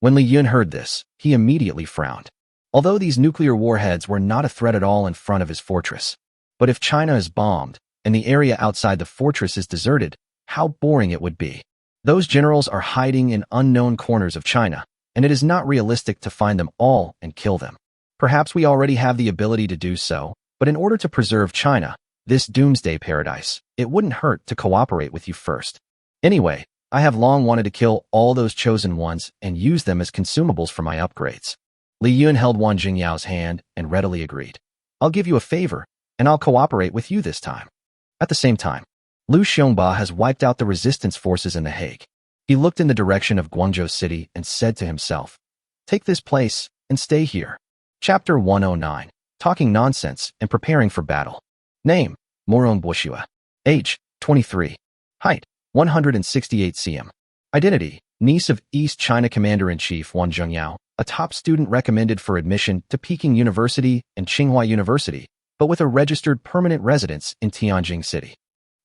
When Li Yun heard this, he immediately frowned. Although these nuclear warheads were not a threat at all in front of his fortress. But if China is bombed, and the area outside the fortress is deserted, how boring it would be. Those generals are hiding in unknown corners of China, and it is not realistic to find them all and kill them. Perhaps we already have the ability to do so, but in order to preserve China, this doomsday paradise, it wouldn't hurt to cooperate with you first. Anyway, I have long wanted to kill all those chosen ones and use them as consumables for my upgrades." Li Yun held Wang Zhengyao's hand and readily agreed. "I'll give you a favor, and I'll cooperate with you this time." At the same time, Lu Xiongba has wiped out the resistance forces in The Hague. He looked in the direction of Guangzhou City and said to himself, "Take this place and stay here." Chapter 109, Talking Nonsense and Preparing for Battle. Name, Moron Boshua. Age, 23. Height, 168 cm. Identity, niece of East China Commander-in-Chief Wang Zhengyao, a top student recommended for admission to Peking University and Tsinghua University, but with a registered permanent residence in Tianjin City.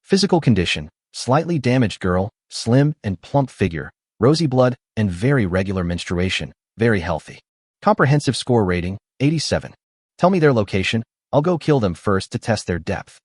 Physical condition, slightly damaged girl, slim and plump figure, rosy blood, and very regular menstruation, very healthy. Comprehensive score rating, 87. Tell me their location, I'll go kill them first to test their depth.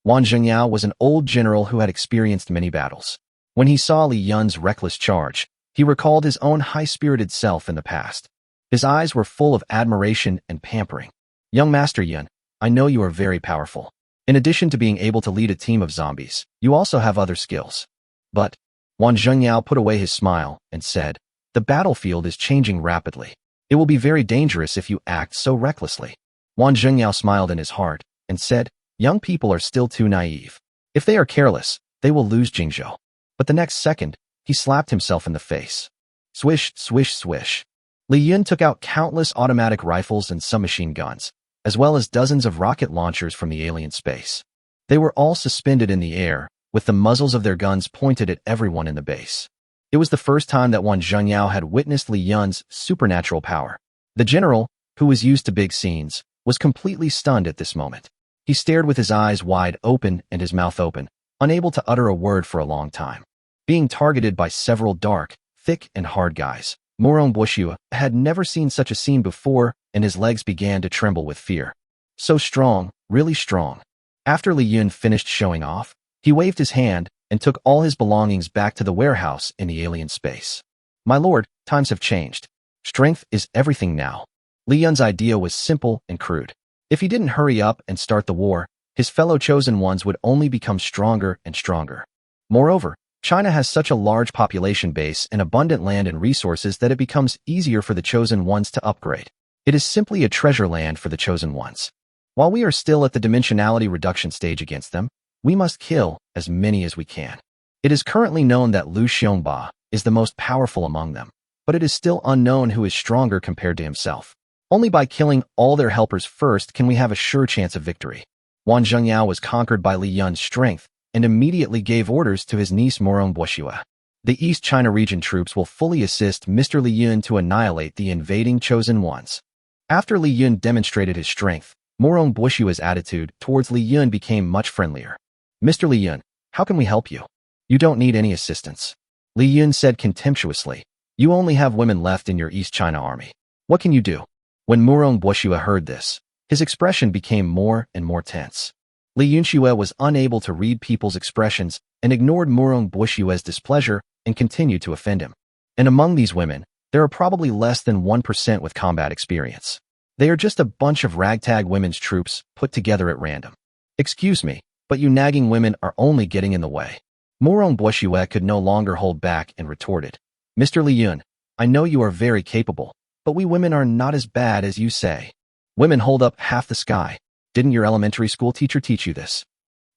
Wang Zhengyao was an old general who had experienced many battles. When he saw Li Yun's reckless charge, he recalled his own high-spirited self in the past. His eyes were full of admiration and pampering. "Young Master Yun, I know you are very powerful. In addition to being able to lead a team of zombies, you also have other skills." But Wang Zhengyao put away his smile and said, "The battlefield is changing rapidly. It will be very dangerous if you act so recklessly." Wang Zhengyao smiled in his heart and said, "Young people are still too naive. If they are careless, they will lose Jingzhou." But the next second, he slapped himself in the face. Swish, swish, swish. Li Yun took out countless automatic rifles and submachine guns, as well as dozens of rocket launchers from the alien space. They were all suspended in the air, with the muzzles of their guns pointed at everyone in the base. It was the first time that Wang Zhengyao had witnessed Li Yun's supernatural power. The general, who was used to big scenes, was completely stunned at this moment. He stared with his eyes wide open and his mouth open, unable to utter a word for a long time. Being targeted by several dark, thick, and hard guys, Morong Boshua had never seen such a scene before, and his legs began to tremble with fear. So strong, really strong. After Li Yun finished showing off, he waved his hand and took all his belongings back to the warehouse in the alien space. My lord, times have changed. Strength is everything now. Li Yun's idea was simple and crude. If he didn't hurry up and start the war, his fellow chosen ones would only become stronger and stronger. Moreover, China has such a large population base and abundant land and resources that it becomes easier for the chosen ones to upgrade. It is simply a treasure land for the chosen ones. While we are still at the dimensionality reduction stage against them, we must kill as many as we can. It is currently known that Lu Xiongba is the most powerful among them, but it is still unknown who is stronger compared to himself. Only by killing all their helpers first can we have a sure chance of victory. Wang Zhengyao was conquered by Li Yun's strength and immediately gave orders to his niece Morong Boshua. The East China region troops will fully assist Mr. Li Yun to annihilate the invading chosen ones. After Li Yun demonstrated his strength, Morong Boshua's attitude towards Li Yun became much friendlier. Mr. Li Yun, how can we help you? You don't need any assistance. Li Yun said contemptuously. You only have women left in your East China army. What can you do? When Morong Boshua heard this, his expression became more and more tense. Li Yunxue was unable to read people's expressions and ignored Morong Boshua's displeasure and continued to offend him. And among these women, there are probably less than 1% with combat experience. They are just a bunch of ragtag women's troops put together at random. Excuse me, but you nagging women are only getting in the way. Morong Boshua could no longer hold back and retorted. Mr. Li Yun, I know you are very capable, but we women are not as bad as you say. Women hold up half the sky. Didn't your elementary school teacher teach you this?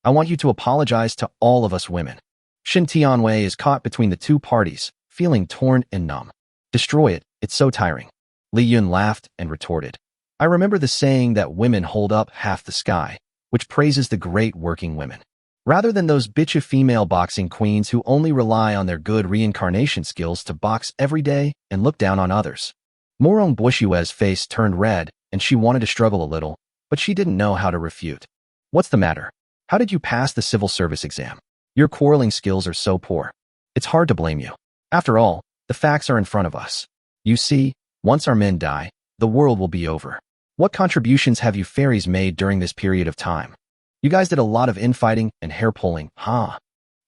I want you to apologize to all of us women. Shin Tianwei is caught between the two parties, feeling torn and numb. Destroy it, it's so tiring. Li Yun laughed and retorted. I remember the saying that women hold up half the sky, which praises the great working women. Rather than those bitchy female boxing queens who only rely on their good reincarnation skills to box every day and look down on others. Morong Boshua's face turned red, and she wanted to struggle a little, but she didn't know how to refute. What's the matter? How did you pass the civil service exam? Your quarreling skills are so poor. It's hard to blame you. After all, the facts are in front of us. You see, once our men die, the world will be over. What contributions have you fairies made during this period of time? You guys did a lot of infighting and hair-pulling, huh?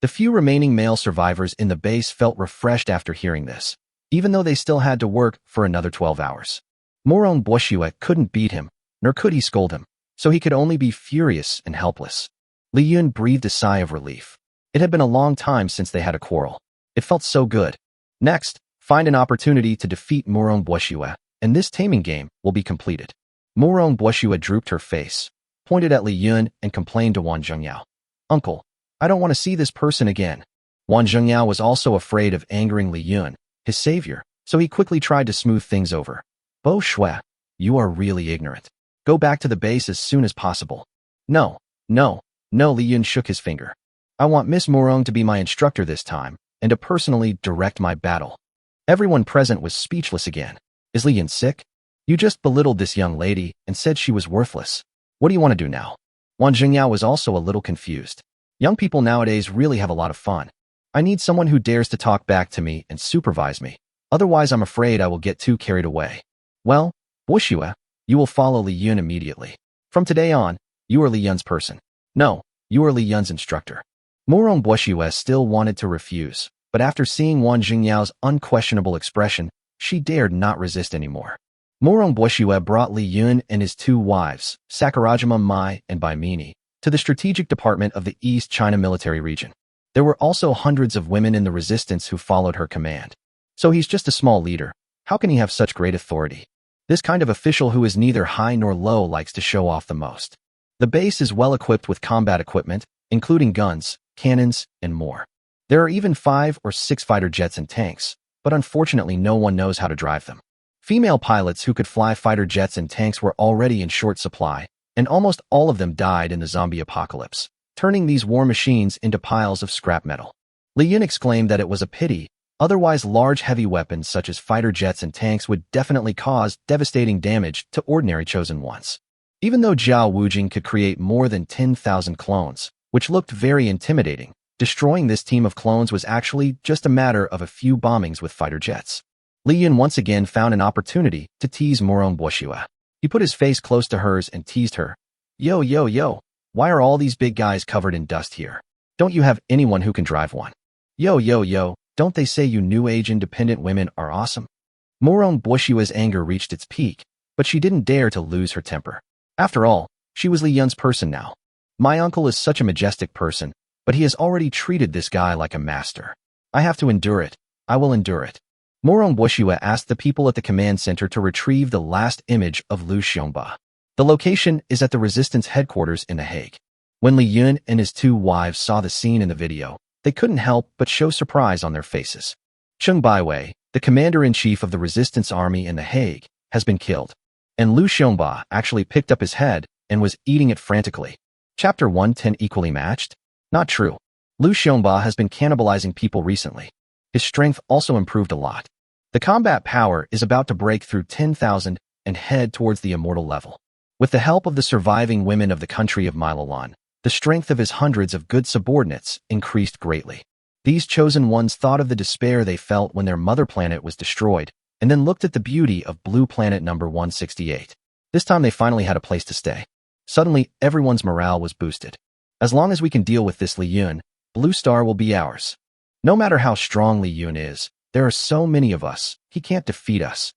The few remaining male survivors in the base felt refreshed after hearing this, even though they still had to work for another 12 hours. Morong Boshua couldn't beat him, nor could he scold him, so he could only be furious and helpless. Li Yun breathed a sigh of relief. It had been a long time since they had a quarrel. It felt so good. Next, find an opportunity to defeat Morong Boshua, and this taming game will be completed. Morong Boshua drooped her face, pointed at Li Yun, and complained to Wang Zhengyao. Uncle, I don't want to see this person again. Wang Zhengyao was also afraid of angering Li Yun, his savior, so he quickly tried to smooth things over. Bo Shui, you are really ignorant. Go back to the base as soon as possible. No, Li Yun shook his finger. I want Miss Morong to be my instructor this time, and to personally direct my battle. Everyone present was speechless again. Is Li Yun sick? You just belittled this young lady and said she was worthless. What do you want to do now? Wang Zhengyao was also a little confused. Young people nowadays really have a lot of fun. I need someone who dares to talk back to me and supervise me. Otherwise, I'm afraid I will get too carried away. Well, Boshua, you will follow Li Yun immediately. From today on, you are Li Yun's person. No, you are Li Yun's instructor. Morong Boshua still wanted to refuse, but after seeing Wang Zhengyao's unquestionable expression, she dared not resist anymore. Morong Boshua brought Li Yun and his two wives, Sakurajima Mai and Baimini, to the strategic department of the East China military region. There were also hundreds of women in the resistance who followed her command. So he's just a small leader. How can he have such great authority? This kind of official who is neither high nor low likes to show off the most. The base is well equipped with combat equipment, including guns, cannons, and more. There are even 5 or 6 fighter jets and tanks, but unfortunately no one knows how to drive them. Female pilots who could fly fighter jets and tanks were already in short supply, and almost all of them died in the zombie apocalypse, turning these war machines into piles of scrap metal. Li Yun exclaimed that it was a pity. Otherwise, large heavy weapons such as fighter jets and tanks would definitely cause devastating damage to ordinary chosen ones. Even though Zhao Wujing could create more than 10,000 clones, which looked very intimidating, destroying this team of clones was actually just a matter of a few bombings with fighter jets. Li Yun once again found an opportunity to tease Morong Boshua. He put his face close to hers and teased her. Yo, yo, yo, why are all these big guys covered in dust here? Don't you have anyone who can drive one? Yo, yo, yo, don't they say you new age independent women are awesome? Morong Boshua's anger reached its peak, but she didn't dare to lose her temper. After all, she was Li Yun's person now. My uncle is such a majestic person, but he has already treated this guy like a master. I have to endure it. I will endure it. Morong Boshua asked the people at the command center to retrieve the last image of Liu Xiongba. The location is at the resistance headquarters in The Hague. When Li Yun and his two wives saw the scene in the video, they couldn't help but show surprise on their faces. Cheng Baiwei, the commander-in-chief of the resistance army in The Hague, has been killed, and Liu Xiongba actually picked up his head and was eating it frantically. Chapter 110 equally matched? Not true. Liu Xiongba has been cannibalizing people recently. His strength also improved a lot. The combat power is about to break through 10,000 and head towards the immortal level. With the help of the surviving women of the country of Milolan, the strength of his hundreds of good subordinates increased greatly. These chosen ones thought of the despair they felt when their mother planet was destroyed, and then looked at the beauty of blue planet number 168. This time they finally had a place to stay. Suddenly, everyone's morale was boosted. As long as we can deal with this Li Yun, Blue Star will be ours. No matter how strong Li Yun is, there are so many of us, he can't defeat us.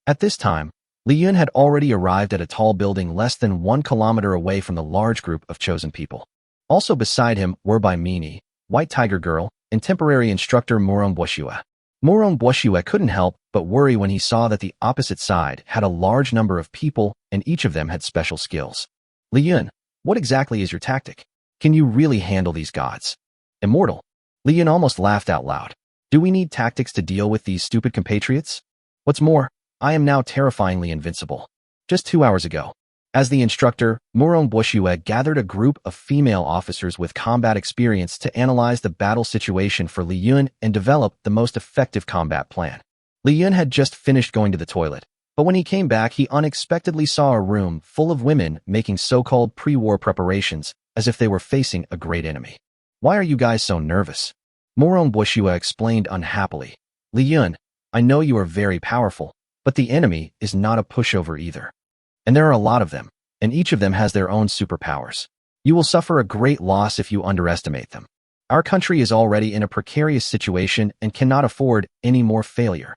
At this time, Li Yun had already arrived at a tall building less than 1 kilometer away from the large group of chosen people. Also beside him were Bai Mini, White Tiger Girl, and temporary instructor Morong Boshua. Morong Boshua couldn't help but worry when he saw that the opposite side had a large number of people and each of them had special skills. Li Yun, what exactly is your tactic? Can you really handle these gods? Immortal. Li Yun almost laughed out loud. Do we need tactics to deal with these stupid compatriots? What's more, I am now terrifyingly invincible. Just 2 hours ago, as the instructor, Morong Boshua gathered a group of female officers with combat experience to analyze the battle situation for Li Yun and develop the most effective combat plan. Li Yun had just finished going to the toilet, but when he came back, he unexpectedly saw a room full of women making so-called pre-war preparations as if they were facing a great enemy. Why are you guys so nervous? Morong Boshua explained unhappily. Li Yun, I know you are very powerful, but the enemy is not a pushover either. And there are a lot of them, and each of them has their own superpowers. You will suffer a great loss if you underestimate them. Our country is already in a precarious situation and cannot afford any more failure.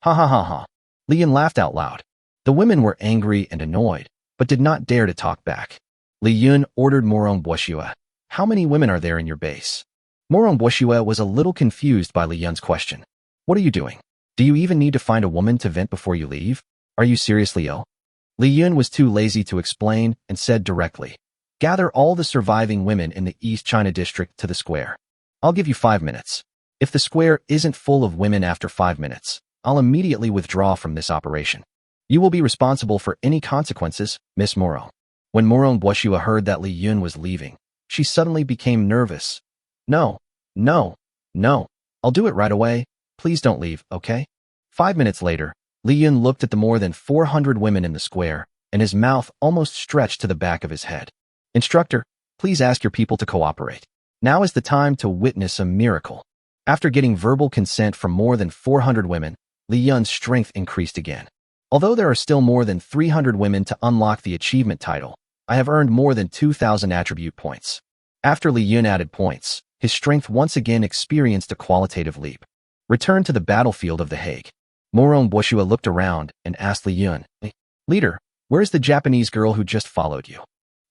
Ha ha ha ha. Li Yun laughed out loud. The women were angry and annoyed, but did not dare to talk back. Li Yun ordered Morong Boshua, how many women are there in your base? Morong Boshua was a little confused by Li Yun's question. What are you doing? Do you even need to find a woman to vent before you leave? Are you seriously ill? Li Yun was too lazy to explain and said directly, gather all the surviving women in the East China district to the square. I'll give you 5 minutes. If the square isn't full of women after 5 minutes, I'll immediately withdraw from this operation. You will be responsible for any consequences, Miss Morong. When Morong Boshua heard that Li Yun was leaving, she suddenly became nervous. No, no, no. I'll do it right away. Please don't leave, okay? 5 minutes later, Li Yun looked at the more than 400 women in the square, and his mouth almost stretched to the back of his head. Instructor, please ask your people to cooperate. Now is the time to witness a miracle. After getting verbal consent from more than 400 women, Li Yun's strength increased again. Although there are still more than 300 women to unlock the achievement title, I have earned more than 2,000 attribute points. After Li Yun added points, his strength once again experienced a qualitative leap. Returned to the battlefield of The Hague. Morong Boshua looked around and asked Li Yun, Leader, where's the Japanese girl who just followed you?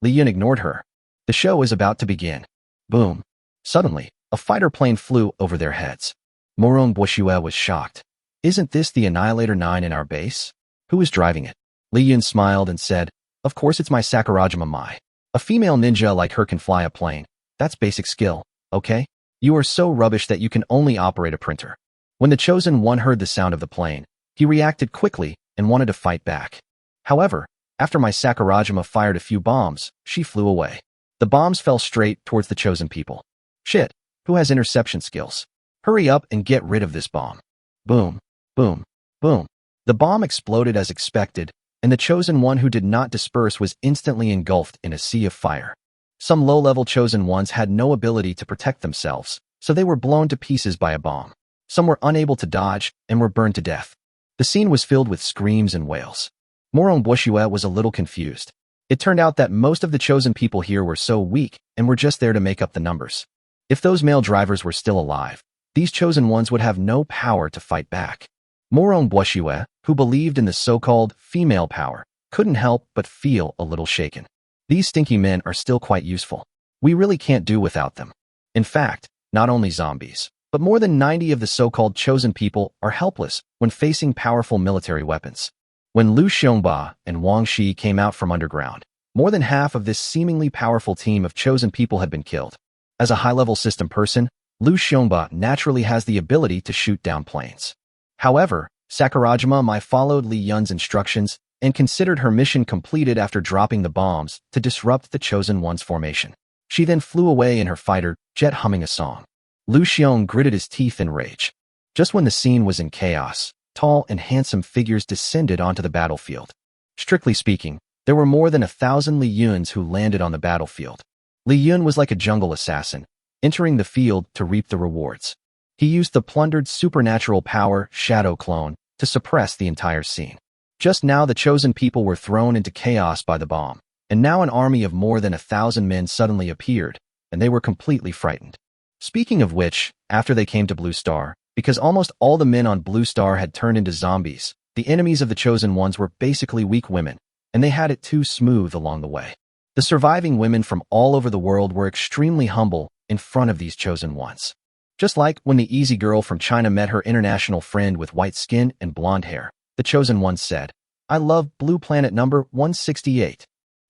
Li Yun ignored her. The show is about to begin. Boom. Suddenly, a fighter plane flew over their heads. Morong Boshua was shocked. Isn't this the Annihilator 9 in our base? Who is driving it? Li Yun smiled and said, Of course it's my Sakurajima Mai. A female ninja like her can fly a plane. That's basic skill, okay? You are so rubbish that you can only operate a printer. When the chosen one heard the sound of the plane, he reacted quickly and wanted to fight back. However, after my Sakurajima fired a few bombs, she flew away. The bombs fell straight towards the chosen people. Shit, who has interception skills? Hurry up and get rid of this bomb. Boom, boom, boom. The bomb exploded as expected, and the chosen one who did not disperse was instantly engulfed in a sea of fire. Some low-level chosen ones had no ability to protect themselves, so they were blown to pieces by a bomb. Some were unable to dodge and were burned to death. The scene was filled with screams and wails. Morong Boshue was a little confused. It turned out that most of the chosen people here were so weak and were just there to make up the numbers. If those male drivers were still alive, these chosen ones would have no power to fight back. Morong Boshue, who believed in the so-called female power, couldn't help but feel a little shaken. These stinky men are still quite useful. We really can't do without them. In fact, not only zombies, but more than 90 of the so-called chosen people are helpless when facing powerful military weapons. When Liu Xiongba and Wang Shi came out from underground, more than half of this seemingly powerful team of chosen people had been killed. As a high-level system person, Liu Xiongba naturally has the ability to shoot down planes. However, Sakurajima Mai followed Li Yun's instructions and considered her mission completed after dropping the bombs to disrupt the Chosen One's formation. She then flew away in her fighter jet humming a song. Liu Xiong gritted his teeth in rage. Just when the scene was in chaos, tall and handsome figures descended onto the battlefield. Strictly speaking, there were more than 1,000 Li Yuns who landed on the battlefield. Li Yun was like a jungle assassin, entering the field to reap the rewards. He used the plundered supernatural power Shadow Clone to suppress the entire scene. Just now the chosen people were thrown into chaos by the bomb, and now an army of more than 1,000 men suddenly appeared, and they were completely frightened. Speaking of which, after they came to Blue Star, because almost all the men on Blue Star had turned into zombies, the enemies of the chosen ones were basically weak women, and they had it too smooth along the way. The surviving women from all over the world were extremely humble in front of these chosen ones. Just like when the easy girl from China met her international friend with white skin and blonde hair, the chosen one said, "I love Blue Planet number 168.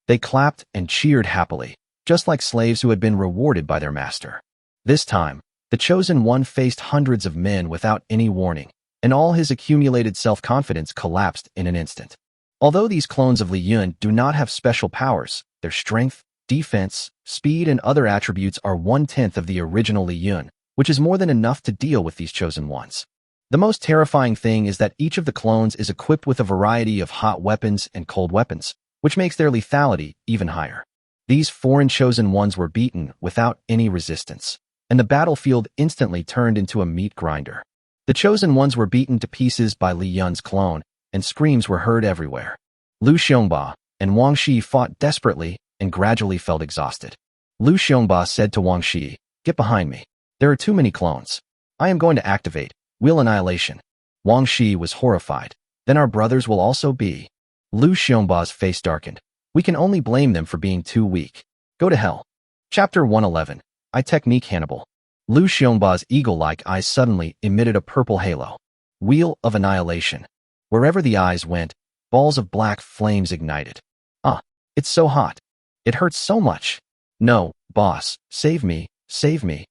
They clapped and cheered happily, just like slaves who had been rewarded by their master. This time, the chosen one faced hundreds of men without any warning, and all his accumulated self-confidence collapsed in an instant. Although these clones of Li Yun do not have special powers, their strength, defense, speed, and other attributes are 1/10 of the original Li Yun, which is more than enough to deal with these chosen ones. The most terrifying thing is that each of the clones is equipped with a variety of hot weapons and cold weapons, which makes their lethality even higher. These foreign chosen ones were beaten without any resistance, and the battlefield instantly turned into a meat grinder. The chosen ones were beaten to pieces by Li Yun's clone, and screams were heard everywhere. Liu Xiongba and Wang Shi fought desperately and gradually felt exhausted. Liu Xiongba said to Wang Shi, "Get behind me. There are too many clones. I am going to activate Will Annihilation." Wang Shi was horrified. "Then our brothers will also be." Liu Xiongba's face darkened. "We can only blame them for being too weak. Go to hell." Chapter 111. I Technique Hannibal. Liu Xiongba's eagle-like eyes suddenly emitted a purple halo. Wheel of Annihilation. Wherever the eyes went, balls of black flames ignited. It's so hot. It hurts so much. No, boss, save me, save me.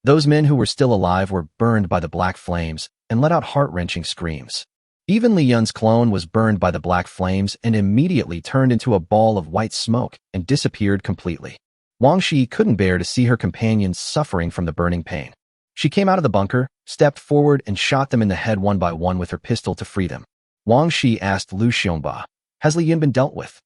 Those men who were still alive were burned by the black flames and let out heart-wrenching screams. Even Li Yun's clone was burned by the black flames and immediately turned into a ball of white smoke and disappeared completely. Wang Shi couldn't bear to see her companions suffering from the burning pain. She came out of the bunker, stepped forward, and shot them in the head one by one with her pistol to free them. Wang Shi asked Liu Xiongba, "Has Li Yun been dealt with?"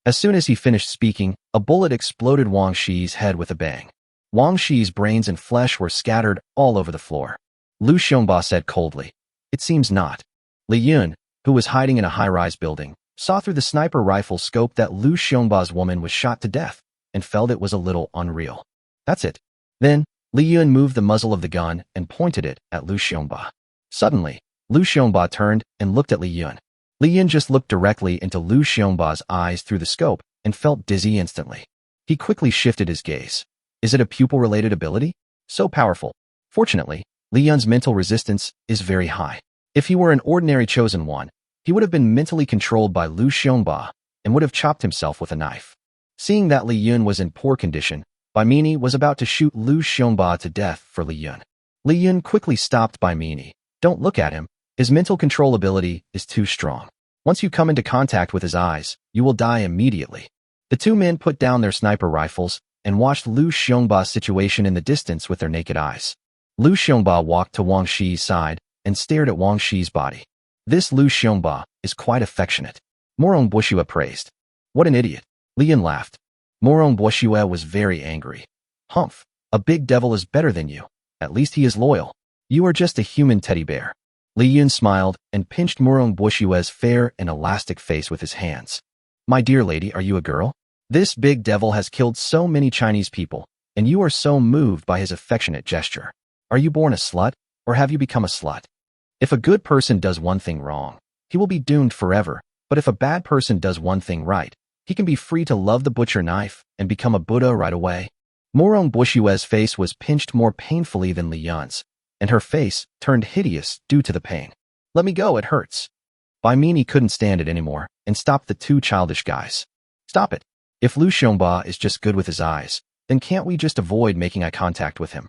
As soon as he finished speaking, a bullet exploded Wang Shi's head with a bang. Wang Shi's brains and flesh were scattered all over the floor. Liu Xiongba said coldly, "It seems not." Li Yun, who was hiding in a high-rise building, saw through the sniper rifle scope that Liu Xiongba's woman was shot to death and felt it was a little unreal. That's it. Then, Li Yun moved the muzzle of the gun and pointed it at Liu Xiongba. Suddenly, Liu Xiongba turned and looked at Li Yun. Li Yun just looked directly into Liu Xiongba's eyes through the scope and felt dizzy instantly. He quickly shifted his gaze. Is it a pupil-related ability? So powerful. Fortunately, Li Yun's mental resistance is very high. If he were an ordinary chosen one, he would have been mentally controlled by Liu Xiongba and would have chopped himself with a knife. Seeing that Li Yun was in poor condition, Baimini was about to shoot Liu Xiongba to death for Li Yun. Li Yun quickly stopped Baimini. "Don't look at him. His mental control ability is too strong. Once you come into contact with his eyes, you will die immediately." The two men put down their sniper rifles and watched Liu Xiongba's situation in the distance with their naked eyes. Liu Xiongba walked to Wang Shi's side and stared at Wang Shi's body. This Liu Xiongba is quite affectionate. Morong Bushua praised. What an idiot. Li Yun laughed. Morong Bushua was very angry. Humph, a big devil is better than you. At least he is loyal. You are just a human teddy bear. Li Yun smiled and pinched Morong Bushua's fair and elastic face with his hands. My dear lady, are you a girl? This big devil has killed so many Chinese people, and you are so moved by his affectionate gesture. Are you born a slut, or have you become a slut? If a good person does one thing wrong, he will be doomed forever, but if a bad person does one thing right, he can be free to love the butcher knife and become a Buddha right away. Morong Bushua's face was pinched more painfully than Li Yun's, and her face turned hideous due to the pain. Let me go, it hurts. Bai Mini couldn't stand it anymore and stopped the two childish guys. Stop it. If Lu Xiongba is just good with his eyes, then can't we just avoid making eye contact with him?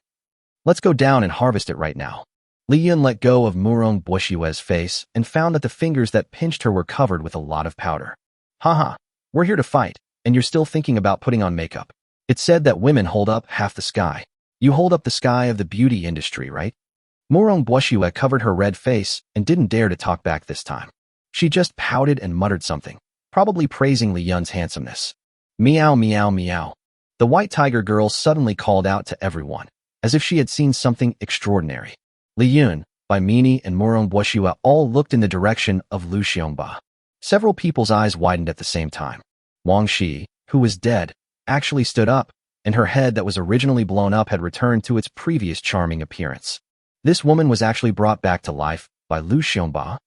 Let's go down and harvest it right now. Li Yun let go of Morong Bushua's face and found that the fingers that pinched her were covered with a lot of powder. Haha, we're here to fight, and you're still thinking about putting on makeup. It's said that women hold up half the sky. You hold up the sky of the beauty industry, right? Morong Bushua covered her red face and didn't dare to talk back this time. She just pouted and muttered something, probably praising Li Yun's handsomeness. Meow, meow, meow. The white tiger girl suddenly called out to everyone, as if she had seen something extraordinary. Li Yun, Bai Mini, and Morong Bushua all looked in the direction of Lu Xiongba. Several people's eyes widened at the same time. Wang Shi, who was dead, actually stood up, and her head that was originally blown up had returned to its previous charming appearance. This woman was actually brought back to life by Lu Xiongba.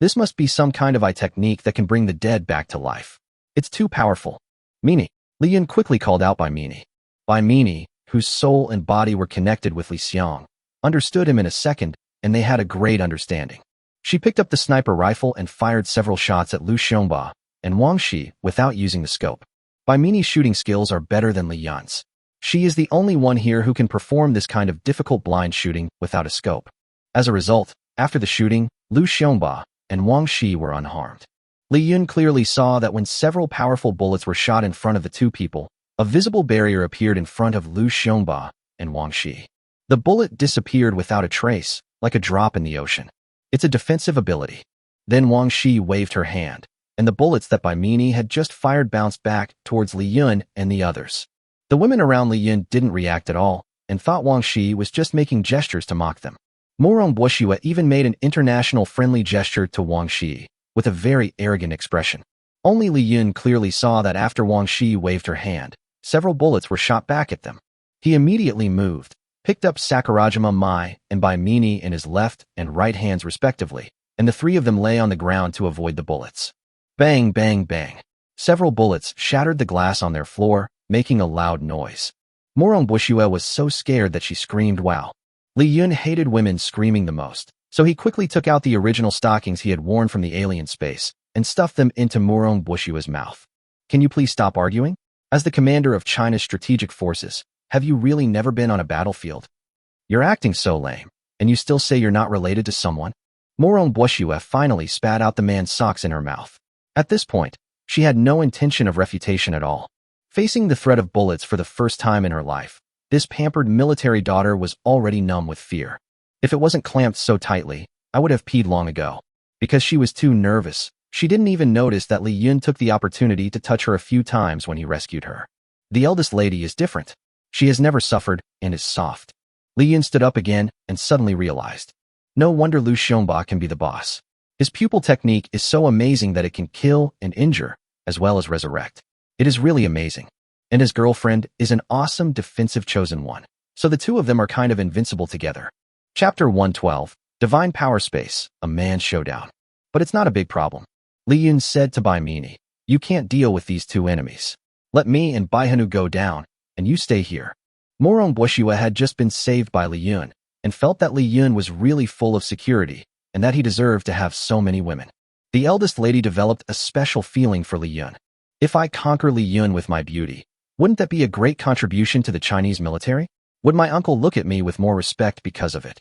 This must be some kind of eye technique that can bring the dead back to life. It's too powerful. Mini. Li Yun quickly called out Bai Mini. Bai Mini, whose soul and body were connected with Li Xiong, understood him in a second, and they had a great understanding. She picked up the sniper rifle and fired several shots at Lu Xiongba and Wang Shi without using the scope. Bai Mini's shooting skills are better than Li Yun's. She is the only one here who can perform this kind of difficult blind shooting without a scope. As a result, after the shooting, Lu Xiongba and Wang Shi were unharmed. Li Yun clearly saw that when several powerful bullets were shot in front of the two people, a visible barrier appeared in front of Lu Xiongba and Wang Shi. The bullet disappeared without a trace, like a drop in the ocean. It's a defensive ability. Then Wang Shi waved her hand, and the bullets that Bai Mini had just fired bounced back towards Li Yun and the others. The women around Li Yun didn't react at all, and thought Wang Shi was just making gestures to mock them. Morong Bushua even made an international friendly gesture to Wang Shi, with a very arrogant expression. Only Li Yun clearly saw that after Wang Shi waved her hand, several bullets were shot back at them. He immediately moved, picked up Sakurajima Mai and Bai Mini in his left and right hands respectively, and the three of them lay on the ground to avoid the bullets. Bang, bang, bang. Several bullets shattered the glass on their floor, making a loud noise. Morong Bushua was so scared that she screamed wow. Li Yun hated women screaming the most, so he quickly took out the original stockings he had worn from the alien space and stuffed them into Morong Bushua's mouth. Can you please stop arguing? As the commander of China's strategic forces, have you really never been on a battlefield? You're acting so lame, and you still say you're not related to someone? Morong Bushua finally spat out the man's socks in her mouth. At this point, she had no intention of refutation at all. Facing the threat of bullets for the first time in her life, this pampered military daughter was already numb with fear. If it wasn't clamped so tightly, I would have peed long ago. Because she was too nervous, she didn't even notice that Li Yun took the opportunity to touch her a few times when he rescued her. The eldest lady is different. She has never suffered and is soft. Li Yun stood up again and suddenly realized. No wonder Lu Xiongba can be the boss. His pupil technique is so amazing that it can kill and injure, as well as resurrect. It is really amazing. And his girlfriend is an awesome defensive chosen one, so the two of them are kind of invincible together. Chapter 112, Divine Power Space, a Man Showdown. But it's not a big problem. Li Yun said to Bai Mini, you can't deal with these two enemies. Let me and Bai Hanu go down, and you stay here. Morong Bushua had just been saved by Li Yun, and felt that Li Yun was really full of security, and that he deserved to have so many women. The eldest lady developed a special feeling for Li Yun. If I conquer Li Yun with my beauty, wouldn't that be a great contribution to the Chinese military? Would my uncle look at me with more respect because of it?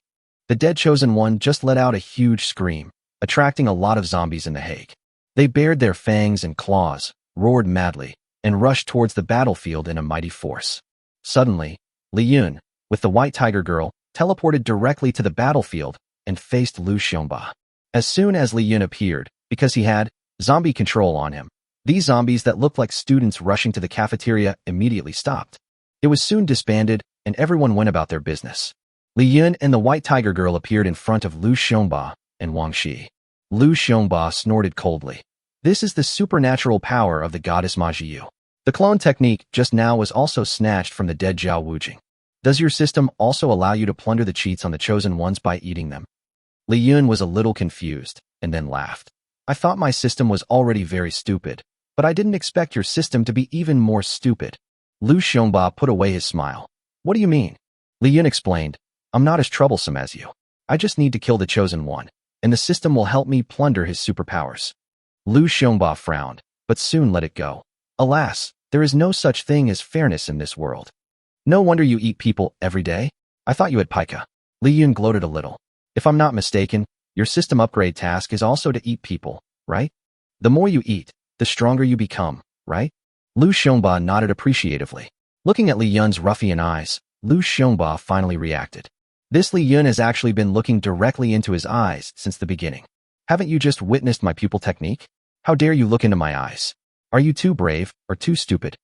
The dead chosen one just let out a huge scream, attracting a lot of zombies in the Hague. They bared their fangs and claws, roared madly, and rushed towards the battlefield in a mighty force. Suddenly, Li Yun, with the white tiger girl, teleported directly to the battlefield and faced Lu Xiongba. As soon as Li Yun appeared, because he had Zombie control on him. These zombies that looked like students rushing to the cafeteria immediately stopped. It was soon disbanded, and everyone went about their business. Li Yun and the White Tiger Girl appeared in front of Lu Xiongba and Wang Shi. Lu Xiongba snorted coldly. This is the supernatural power of the goddess Ma Jiu. The clone technique just now was also snatched from the dead Zhao Wujing. Does your system also allow you to plunder the cheats on the chosen ones by eating them? Li Yun was a little confused, and then laughed. I thought my system was already very stupid, but I didn't expect your system to be even more stupid. Lu Xiongba put away his smile. What do you mean? Li Yun explained. I'm not as troublesome as you. I just need to kill the chosen one, and the system will help me plunder his superpowers. Lu Xiongba frowned, but soon let it go. Alas, there is no such thing as fairness in this world. No wonder you eat people every day. I thought you had pica. Li Yun gloated a little. If I'm not mistaken, your system upgrade task is also to eat people, right? The more you eat, the stronger you become, right? Lu Xiongba nodded appreciatively. Looking at Li Yun's ruffian eyes, Lu Xiongba finally reacted. This Li Yun has actually been looking directly into his eyes since the beginning. Haven't you just witnessed my pupil technique? How dare you look into my eyes? Are you too brave or too stupid?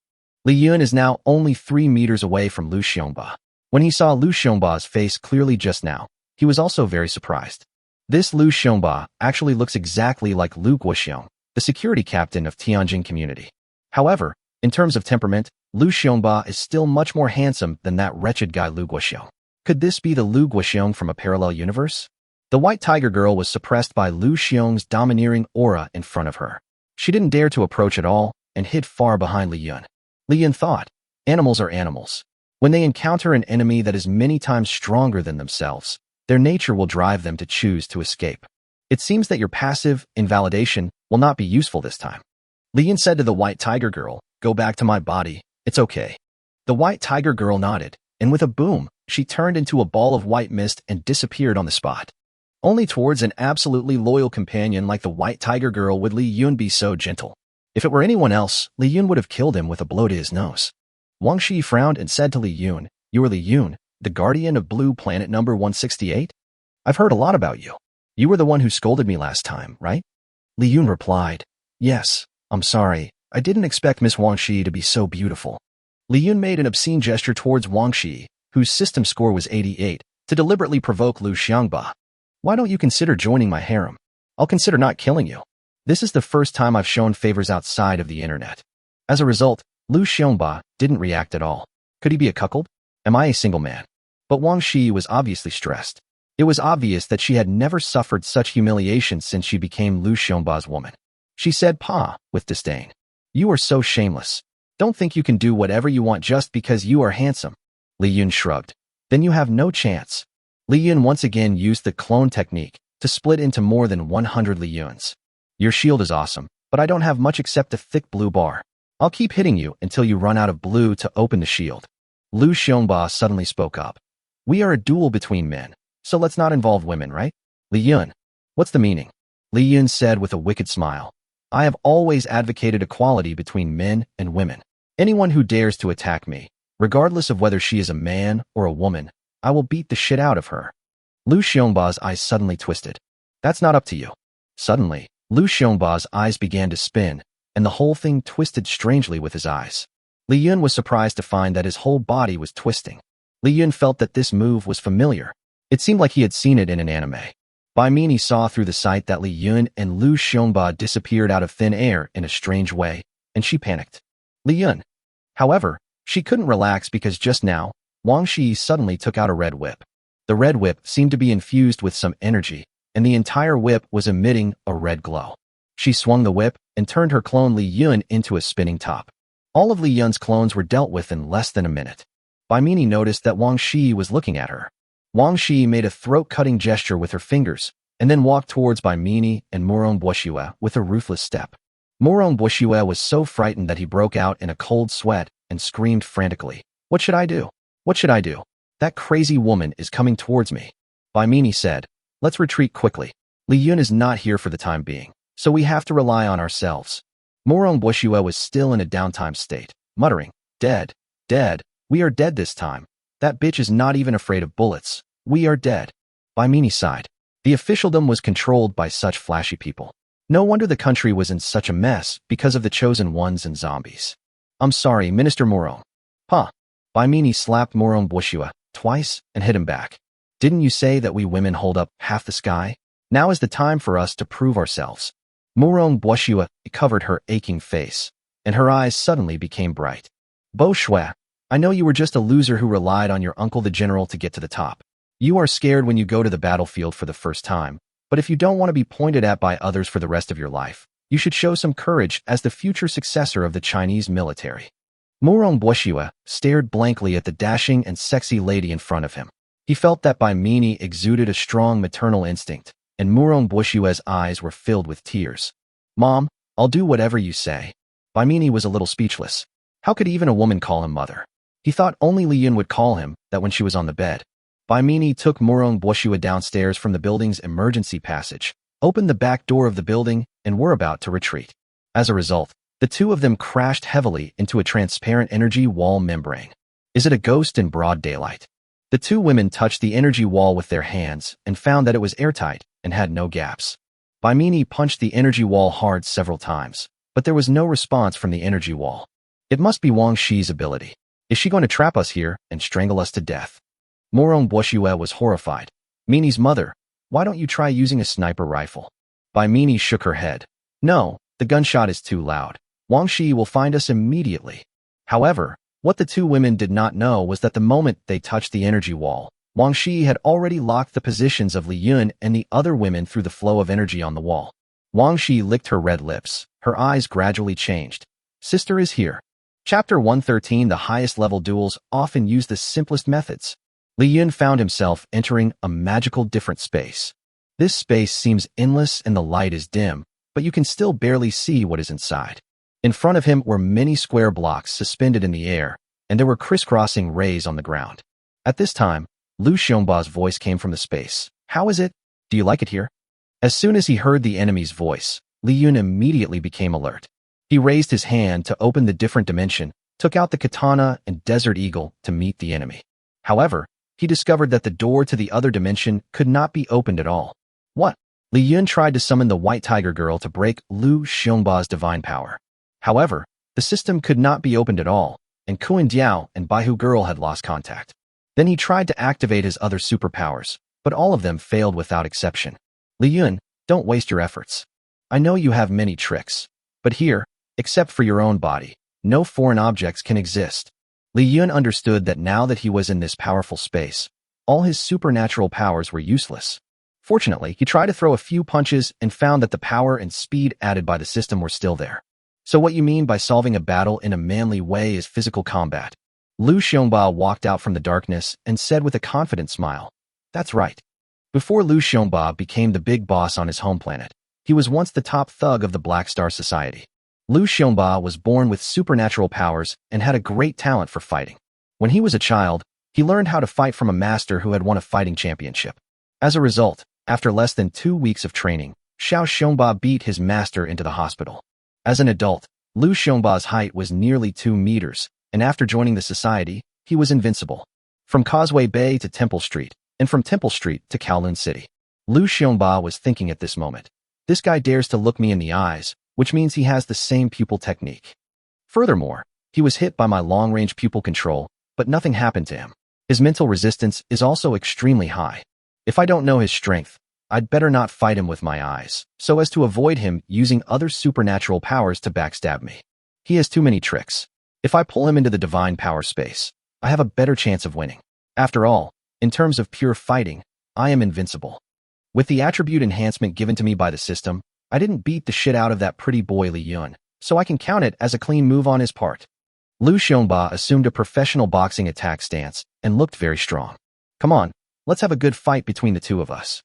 Li Yun is now only 3 meters away from Lu Xiongba. When he saw Lu Xiongba's face clearly just now, he was also very surprised. This Lu Xiongba actually looks exactly like Lu Guoxiong, the security captain of Tianjin community. However, in terms of temperament, Lu Xiongba is still much more handsome than that wretched guy Lu Guoxiong. Could this be the Lu Guoxiong from a parallel universe? The White Tiger Girl was suppressed by Lu Xiong's domineering aura in front of her. She didn't dare to approach at all and hid far behind Li Yun. Li Yun thought, animals are animals. When they encounter an enemy that is many times stronger than themselves, their nature will drive them to choose to escape. It seems that your passive invalidation will not be useful this time. Li Yun said to the White Tiger Girl, go back to my body, it's okay. The White Tiger Girl nodded, and with a boom, she turned into a ball of white mist and disappeared on the spot. Only towards an absolutely loyal companion like the White Tiger Girl would Li Yun be so gentle. If it were anyone else, Li Yun would have killed him with a blow to his nose. Wang Shi frowned and said to Li Yun, you are Li Yun, the guardian of Blue Planet number 168? I've heard a lot about you. You were the one who scolded me last time, right? Li Yun replied, yes, I'm sorry. I didn't expect Miss Wang Shi to be so beautiful. Li Yun made an obscene gesture towards Wang Shi, whose system score was 88, to deliberately provoke Lu Xiongba. Why don't you consider joining my harem? I'll consider not killing you. This is the first time I've shown favors outside of the internet. As a result, Lu Xiongba didn't react at all. Could he be a cuckold? Am I a single man? But Wang Shi was obviously stressed. It was obvious that she had never suffered such humiliation since she became Lu Xiongba's woman. She said, "Pa," with disdain. You are so shameless. Don't think you can do whatever you want just because you are handsome. Li Yun shrugged. Then you have no chance. Li Yun once again used the clone technique to split into more than 100 Li Yuns. Your shield is awesome, but I don't have much except a thick blue bar. I'll keep hitting you until you run out of blue to open the shield. Lu Xiongba suddenly spoke up. We are a duel between men, so let's not involve women, right? Li Yun. What's the meaning? Li Yun said with a wicked smile. I have always advocated equality between men and women. Anyone who dares to attack me, regardless of whether she is a man or a woman, I will beat the shit out of her. Lu Xiongba's eyes suddenly twisted. That's not up to you. Suddenly, Lu Xiongba's eyes began to spin, and the whole thing twisted strangely with his eyes. Li Yun was surprised to find that his whole body was twisting. Li Yun felt that this move was familiar. It seemed like he had seen it in an anime. By mean he saw through the sight that Li Yun and Lu Xiongba disappeared out of thin air in a strange way, and she panicked. Li Yun. However, she couldn't relax because just now, Wang Shi suddenly took out a red whip. The red whip seemed to be infused with some energy, and the entire whip was emitting a red glow. She swung the whip and turned her clone Li Yun into a spinning top. All of Li Yun's clones were dealt with in less than a minute. Bai Mini noticed that Wang Shi was looking at her. Wang Shi made a throat-cutting gesture with her fingers, and then walked towards Bai Mini and Murong Boshue with a ruthless step. Murong Boshue was so frightened that he broke out in a cold sweat and screamed frantically. What should I do? What should I do? That crazy woman is coming towards me. Bai Mini said, let's retreat quickly. Li Yun is not here for the time being, so we have to rely on ourselves. Murong Boshue was still in a downtime state, muttering, dead, dead, we are dead this time. That bitch is not even afraid of bullets. We are dead. Bai Mini sighed. The officialdom was controlled by such flashy people. No wonder the country was in such a mess because of the chosen ones and zombies. I'm sorry, Minister Moron. Pa. Baimini slapped Moron Bushua twice and hit him back. Didn't you say that we women hold up half the sky? Now is the time for us to prove ourselves. Moron Bushua covered her aching face, and her eyes suddenly became bright. Bo Shua, I know you were just a loser who relied on your uncle the general to get to the top. You are scared when you go to the battlefield for the first time, but if you don't want to be pointed at by others for the rest of your life, you should show some courage as the future successor of the Chinese military. Moron Bushua stared blankly at the dashing and sexy lady in front of him. He felt that Baimini exuded a strong maternal instinct, and Moron Bushua's eyes were filled with tears. Mom, I'll do whatever you say. Baimini was a little speechless. How could even a woman call him mother? He thought only Li Yun would call him that when she was on the bed. Baimini took Moron Bushua downstairs from the building's emergency passage, opened the back door of the building, and were about to retreat. As a result, the two of them crashed heavily into a transparent energy wall membrane. Is it a ghost in broad daylight? The two women touched the energy wall with their hands and found that it was airtight and had no gaps. Baimini punched the energy wall hard several times, but there was no response from the energy wall. It must be Wang Shi's ability. Is she going to trap us here and strangle us to death? Moron Bushua was horrified. Mini's mother, why don't you try using a sniper rifle? Baimini shook her head. No, the gunshot is too loud. Wang Shi will find us immediately. However, what the two women did not know was that the moment they touched the energy wall, Wang Shi had already locked the positions of Li Yun and the other women through the flow of energy on the wall. Wang Shi licked her red lips. Her eyes gradually changed. Sister is here. Chapter 113. The highest level duels often use the simplest methods. Li Yun found himself entering a magical different space. This space seems endless and the light is dim, but you can still barely see what is inside. In front of him were many square blocks suspended in the air, and there were crisscrossing rays on the ground. At this time, Lu Xiongba's voice came from the space. How is it? Do you like it here? As soon as he heard the enemy's voice, Li Yun immediately became alert. He raised his hand to open the different dimension, took out the katana and desert eagle to meet the enemy. However, he discovered that the door to the other dimension could not be opened at all. What? Li Yun tried to summon the white tiger girl to break Lu Xiongba's divine power. However, the system could not be opened at all, and Kuan Diao and Baihu girl had lost contact. Then he tried to activate his other superpowers, but all of them failed without exception. Li Yun, don't waste your efforts. I know you have many tricks, but here, except for your own body, no foreign objects can exist. Li Yun understood that now that he was in this powerful space, all his supernatural powers were useless. Fortunately, he tried to throw a few punches and found that the power and speed added by the system were still there. So what you mean by solving a battle in a manly way is physical combat? Lu Xiongba walked out from the darkness and said with a confident smile, That's right. Before Lu Xiongba became the big boss on his home planet, he was once the top thug of the Black Star Society. Lu Xiongba was born with supernatural powers and had a great talent for fighting. When he was a child, he learned how to fight from a master who had won a fighting championship. As a result, after less than 2 weeks of training, Xiao Xiongba beat his master into the hospital. As an adult, Lu Xiongba's height was nearly 2 meters, and after joining the society, he was invincible. From Causeway Bay to Temple Street, and from Temple Street to Kowloon City, Lu Xiongba was thinking at this moment, this guy dares to look me in the eyes, which means he has the same pupil technique. Furthermore, he was hit by my long-range pupil control, but nothing happened to him. His mental resistance is also extremely high. If I don't know his strength, I'd better not fight him with my eyes, so as to avoid him using other supernatural powers to backstab me. He has too many tricks. If I pull him into the divine power space, I have a better chance of winning. After all, in terms of pure fighting, I am invincible. With the attribute enhancement given to me by the system, I didn't beat the shit out of that pretty boy Li Yun, so I can count it as a clean move on his part. Lu Xiongba assumed a professional boxing attack stance and looked very strong. Come on, let's have a good fight between the two of us.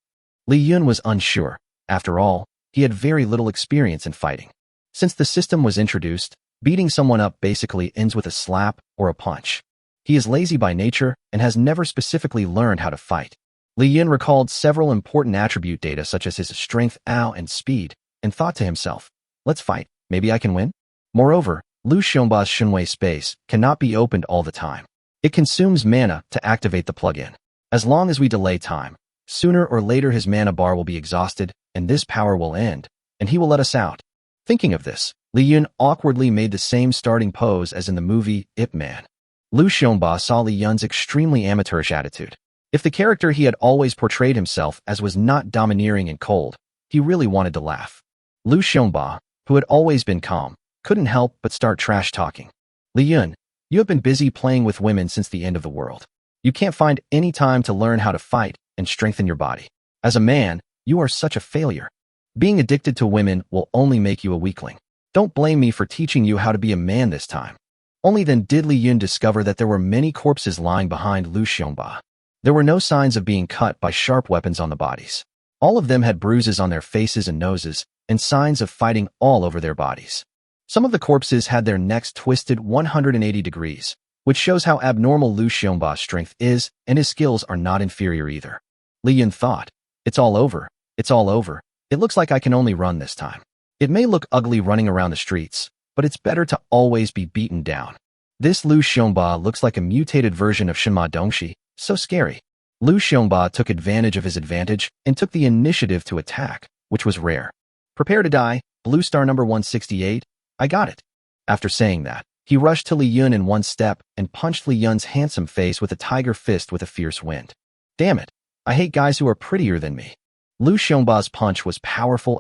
Li Yun was unsure. After all, he had very little experience in fighting. Since the system was introduced, beating someone up basically ends with a slap or a punch. He is lazy by nature and has never specifically learned how to fight. Li Yun recalled several important attribute data such as his strength, and speed, and thought to himself, let's fight, maybe I can win? Moreover, Lu Xiongba's Shenwei space cannot be opened all the time. It consumes mana to activate the plug-in. As long as we delay time, sooner or later his mana bar will be exhausted, and this power will end, and he will let us out. Thinking of this, Li Yun awkwardly made the same starting pose as in the movie Ip Man. Lu Xiongba saw Li Yun's extremely amateurish attitude. If the character he had always portrayed himself as was not domineering and cold, he really wanted to laugh. Lu Xiongba, who had always been calm, couldn't help but start trash-talking. Li Yun, you have been busy playing with women since the end of the world. You can't find any time to learn how to fight and strengthen your body. As a man, you are such a failure. Being addicted to women will only make you a weakling. Don't blame me for teaching you how to be a man this time. Only then did Li Yun discover that there were many corpses lying behind Lu Xiongba. There were no signs of being cut by sharp weapons on the bodies. All of them had bruises on their faces and noses, and signs of fighting all over their bodies. Some of the corpses had their necks twisted 180 degrees, which shows how abnormal Lu Xiongba's strength is, and his skills are not inferior either. Li Yun thought, it's all over, it's all over. It looks like I can only run this time. It may look ugly running around the streets, but it's better to always be beaten down. This Lu Xiongba looks like a mutated version of Shenma Dongxi, so scary. Lu Xiongba took advantage of his advantage and took the initiative to attack, which was rare. Prepare to die, blue star number 168, I got it. After saying that, he rushed to Li Yun in one step and punched Li Yun's handsome face with a tiger fist with a fierce wind. Damn it, I hate guys who are prettier than me. Lu Xiongba's punch was powerful,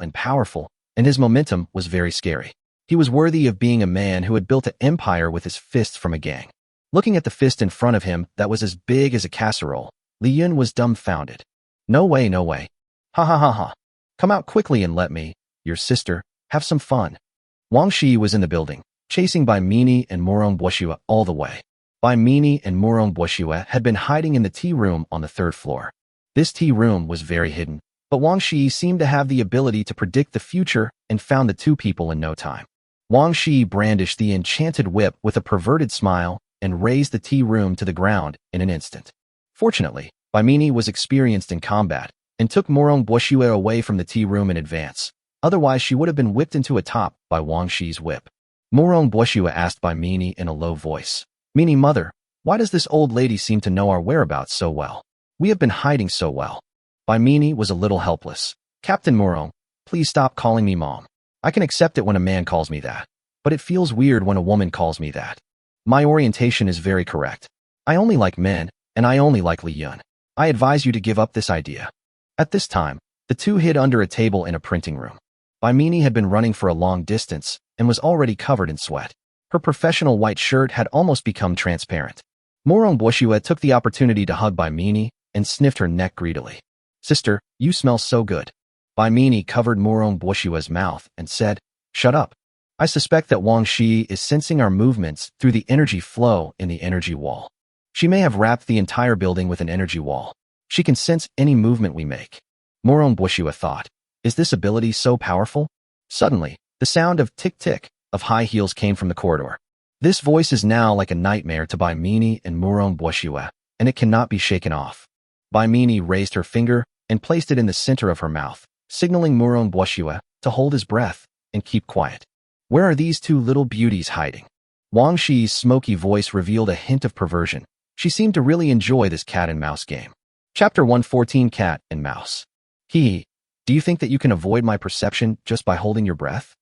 and his momentum was very scary. He was worthy of being a man who had built an empire with his fists from a gang. Looking at the fist in front of him that was as big as a casserole, Li Yun was dumbfounded. No way, no way. Ha ha ha ha. Come out quickly and let me, your sister, have some fun. Wang Shi was in the building, chasing Bai Mini and Morong Boshua all the way. Bai Mini and Morong Boshua had been hiding in the tea room on the 3rd floor. This tea room was very hidden, but Wang Shi seemed to have the ability to predict the future and found the two people in no time. Wang Shi brandished the enchanted whip with a perverted smile and raised the tea room to the ground in an instant. Fortunately, Bai Mini was experienced in combat and took Morong Boshua away from the tea room in advance. Otherwise, she would have been whipped into a top by Wang Shi's whip. Morong Boshua asked Bai Mini in a low voice, Mini mother, why does this old lady seem to know our whereabouts so well? We have been hiding so well. Bai Mini was a little helpless. Captain Morong, please stop calling me mom. I can accept it when a man calls me that, but it feels weird when a woman calls me that. My orientation is very correct. I only like men, and I only like Li Yun. I advise you to give up this idea. At this time, the two hid under a table in a printing room. Bai Mini had been running for a long distance and was already covered in sweat. Her professional white shirt had almost become transparent. Morong Boshua took the opportunity to hug Bai Mini and sniffed her neck greedily. Sister, you smell so good. Bai Mini covered Morong Boshua's mouth and said, shut up. I suspect that Wang Shi is sensing our movements through the energy flow in the energy wall. She may have wrapped the entire building with an energy wall. She can sense any movement we make. Morong Boshua thought, is this ability so powerful? Suddenly, the sound of tick-tick of high heels came from the corridor. This voice is now like a nightmare to Bai Mini and Morong Boshua, and it cannot be shaken off. Bai Mini raised her finger and placed it in the center of her mouth, signaling Morong Boshua to hold his breath and keep quiet. Where are these two little beauties hiding? Wang Shi's smoky voice revealed a hint of perversion. She seemed to really enjoy this cat and mouse game. Chapter 114, Cat and Mouse. Hee, do you think that you can avoid my perception just by holding your breath?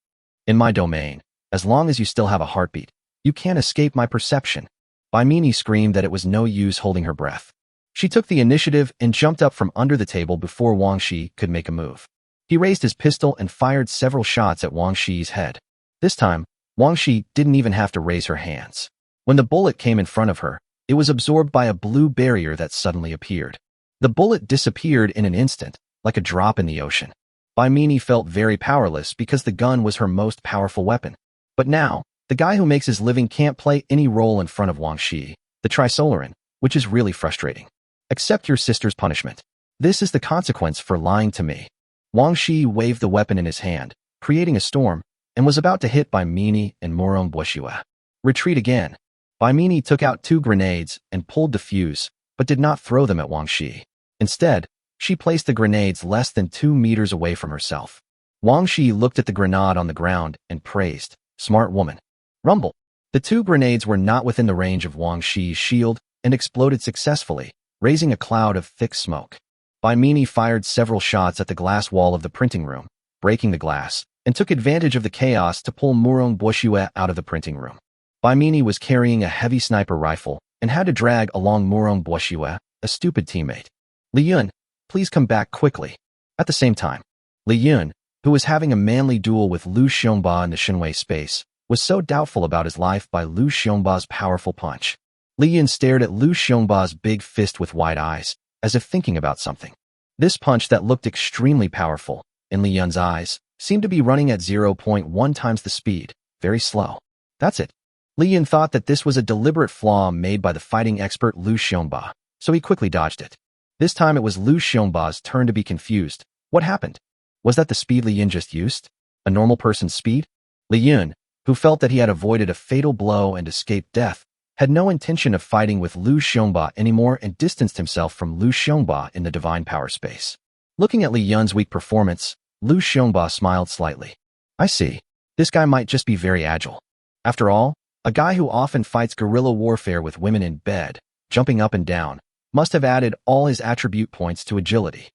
In my domain, as long as you still have a heartbeat, you can't escape my perception. Bai Mini screamed that it was no use holding her breath. She took the initiative and jumped up from under the table before Wang Shi could make a move. He raised his pistol and fired several shots at Wang Shi's head. This time, Wang Shi didn't even have to raise her hands. When the bullet came in front of her, it was absorbed by a blue barrier that suddenly appeared. The bullet disappeared in an instant, like a drop in the ocean. Bai Mini felt very powerless because the gun was her most powerful weapon. But now, the guy who makes his living can't play any role in front of Wang Shi, the Trisolaran, which is really frustrating. Accept your sister's punishment. This is the consequence for lying to me. Wang Shi waved the weapon in his hand, creating a storm, and was about to hit Bai Mini and Morong Boshua. Retreat again. Bai Mini took out 2 grenades and pulled the fuse, but did not throw them at Wang Shi. Instead, she placed the grenades less than 2 meters away from herself. Wang Shi looked at the grenade on the ground and praised, smart woman. Rumble. The 2 grenades were not within the range of Wang Shi's shield and exploded successfully, raising a cloud of thick smoke. Bai Mini fired several shots at the glass wall of the printing room, breaking the glass, and took advantage of the chaos to pull Murong Boshue out of the printing room. Baimini was carrying a heavy sniper rifle and had to drag along Murong Boshue, a stupid teammate. Li Yun, please come back quickly. At the same time, Li Yun, who was having a manly duel with Lu Xiongba in the Shenwei space, was so doubtful about his life by Lu Xiongba's powerful punch. Li Yun stared at Lu Xiongba's big fist with wide eyes, as if thinking about something. This punch that looked extremely powerful, in Li Yun's eyes, seemed to be running at 0.1 times the speed, very slow. That's it. Li Yun thought that this was a deliberate flaw made by the fighting expert Lu Xiongba, so he quickly dodged it. This time it was Lu Xiongba's turn to be confused. What happened? Was that the speed Li Yun just used? A normal person's speed? Li Yun, who felt that he had avoided a fatal blow and escaped death, had no intention of fighting with Lu Xiongba anymore and distanced himself from Lu Xiongba in the divine power space. Looking at Li Yun's weak performance, Lu Xiongba smiled slightly. I see. This guy might just be very agile. After all, a guy who often fights guerrilla warfare with women in bed, jumping up and down, must have added all his attribute points to agility.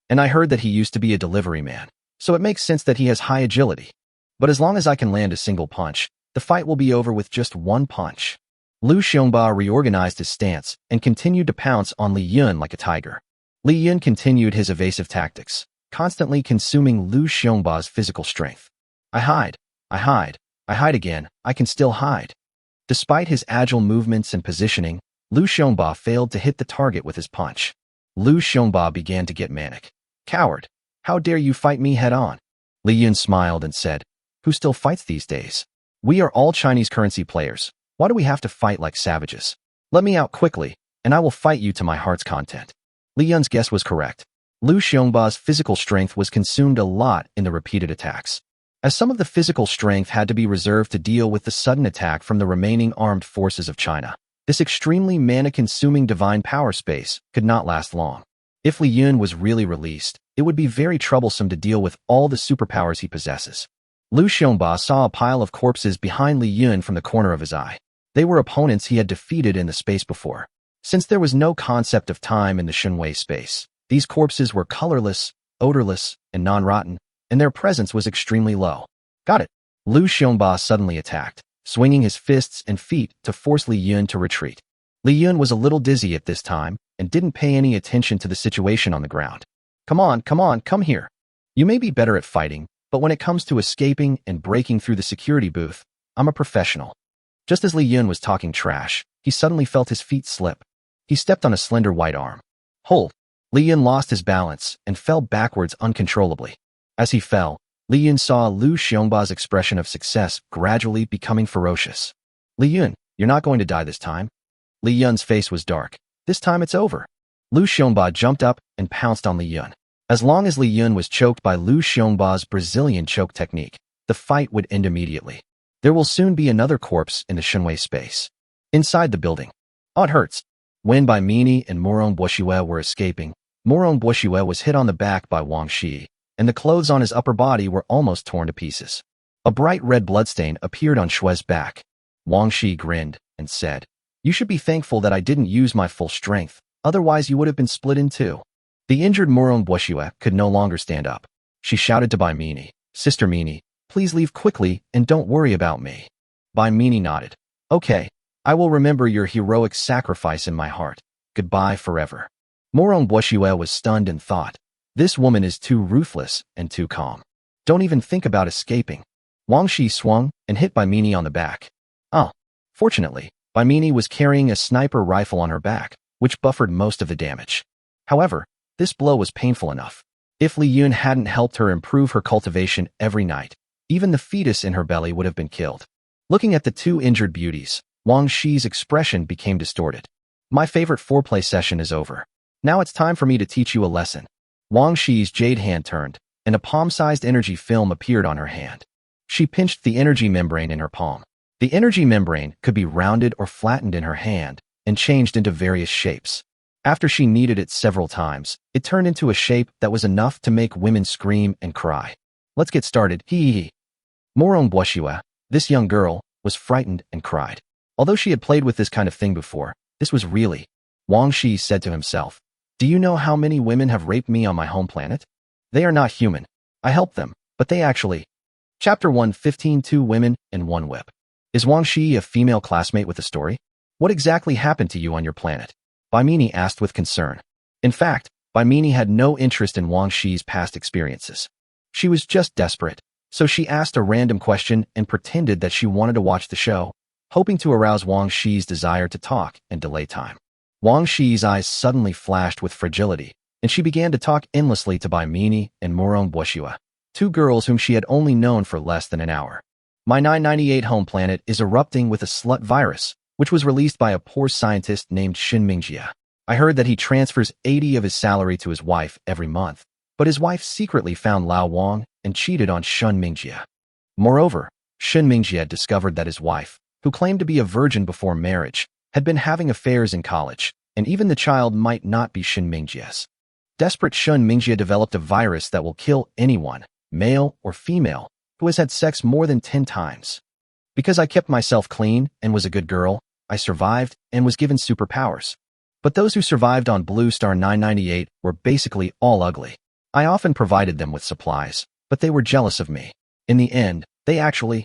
And I heard that he used to be a delivery man, so it makes sense that he has high agility. But as long as I can land a single punch, the fight will be over with just one punch. Lu Xiongba reorganized his stance and continued to pounce on Li Yun like a tiger. Li Yun continued his evasive tactics, constantly consuming Lu Xiongba's physical strength. I hide again, I can still hide. Despite his agile movements and positioning, Lu Xiongba failed to hit the target with his punch. Lu Xiongba began to get manic. Coward, how dare you fight me head-on? Li Yun smiled and said, who still fights these days? We are all Chinese currency players. Why do we have to fight like savages? Let me out quickly, and I will fight you to my heart's content. Li Yun's guess was correct. Lu Xiongba's physical strength was consumed a lot in the repeated attacks. As some of the physical strength had to be reserved to deal with the sudden attack from the remaining armed forces of China, this extremely mana-consuming divine power space could not last long. If Li Yun was really released, it would be very troublesome to deal with all the superpowers he possesses. Lu Xiongba saw a pile of corpses behind Li Yun from the corner of his eye. They were opponents he had defeated in the space before. Since there was no concept of time in the Shenwei space, these corpses were colorless, odorless, and non-rotten, and their presence was extremely low. Got it. Lu Xiongba suddenly attacked, swinging his fists and feet to force Li Yun to retreat. Li Yun was a little dizzy at this time and didn't pay any attention to the situation on the ground. Come on, come here. You may be better at fighting, but when it comes to escaping and breaking through the security booth, I'm a professional. Just as Li Yun was talking trash, he suddenly felt his feet slip. He stepped on a slender white arm. Hold! Li Yun lost his balance and fell backwards uncontrollably. As he fell, Li Yun saw Lu Xiongba's expression of success gradually becoming ferocious. Li Yun, you're not going to die this time. Li Yun's face was dark. This time it's over. Lu Xiongba jumped up and pounced on Li Yun. As long as Li Yun was choked by Lu Xiongba's Brazilian choke technique, the fight would end immediately. There will soon be another corpse in the Shenwei space. Inside the building. Oh, it hurts. When Baimini and Murong Boshue were escaping, Murong Boshue was hit on the back by Wang Shi, and the clothes on his upper body were almost torn to pieces. A bright red bloodstain appeared on Shue's back. Wang Shi grinned and said, you should be thankful that I didn't use my full strength, otherwise you would have been split in two. The injured Murong Boshue could no longer stand up. She shouted to Baimini, Sister Mini, please leave quickly and don't worry about me. Baimini nodded. Okay, I will remember your heroic sacrifice in my heart. Goodbye forever. Murong Boshue was stunned and thought, this woman is too ruthless and too calm. Don't even think about escaping. Wang Shi swung and hit Baimini on the back. Oh, fortunately, Baimini was carrying a sniper rifle on her back, which buffered most of the damage. However, this blow was painful enough. If Li Yun hadn't helped her improve her cultivation every night, even the fetus in her belly would have been killed. Looking at the two injured beauties, Wang Shi's expression became distorted. My favorite foreplay session is over. Now it's time for me to teach you a lesson. Wang Shi's jade hand turned, and a palm-sized energy film appeared on her hand. She pinched the energy membrane in her palm. The energy membrane could be rounded or flattened in her hand and changed into various shapes. After she kneaded it several times, it turned into a shape that was enough to make women scream and cry. Let's get started. Hee. Murong Boshue, this young girl, was frightened and cried. Although she had played with this kind of thing before, this was really. Wang Shi said to himself, do you know how many women have raped me on my home planet? They are not human. I helped them, but they actually. Chapter 115 Two Women and One Whip. Is Wang Shi a female classmate with a story? What exactly happened to you on your planet? Baimini asked with concern. In fact, Baimini had no interest in Wang Shi's past experiences. She was just desperate, so she asked a random question and pretended that she wanted to watch the show, hoping to arouse Wang Shi's desire to talk and delay time. Wang Shi's eyes suddenly flashed with fragility, and she began to talk endlessly to Baimini and Murong Boshua, two girls whom she had only known for less than an hour. My 998 home planet is erupting with a slut virus, which was released by a poor scientist named Shin Mingjia. I heard that he transfers 80 of his salary to his wife every month, but his wife secretly found Lao Wang and cheated on Shin Mingjia. Moreover, Shin Mingjia discovered that his wife, who claimed to be a virgin before marriage, had been having affairs in college, and even the child might not be Shin Mingjia's. Desperate, Shin Mingjia developed a virus that will kill anyone, male or female, who has had sex more than 10 times. Because I kept myself clean and was a good girl, I survived and was given superpowers. But those who survived on Blue Star 998 were basically all ugly. I often provided them with supplies, but they were jealous of me. In the end, they actually...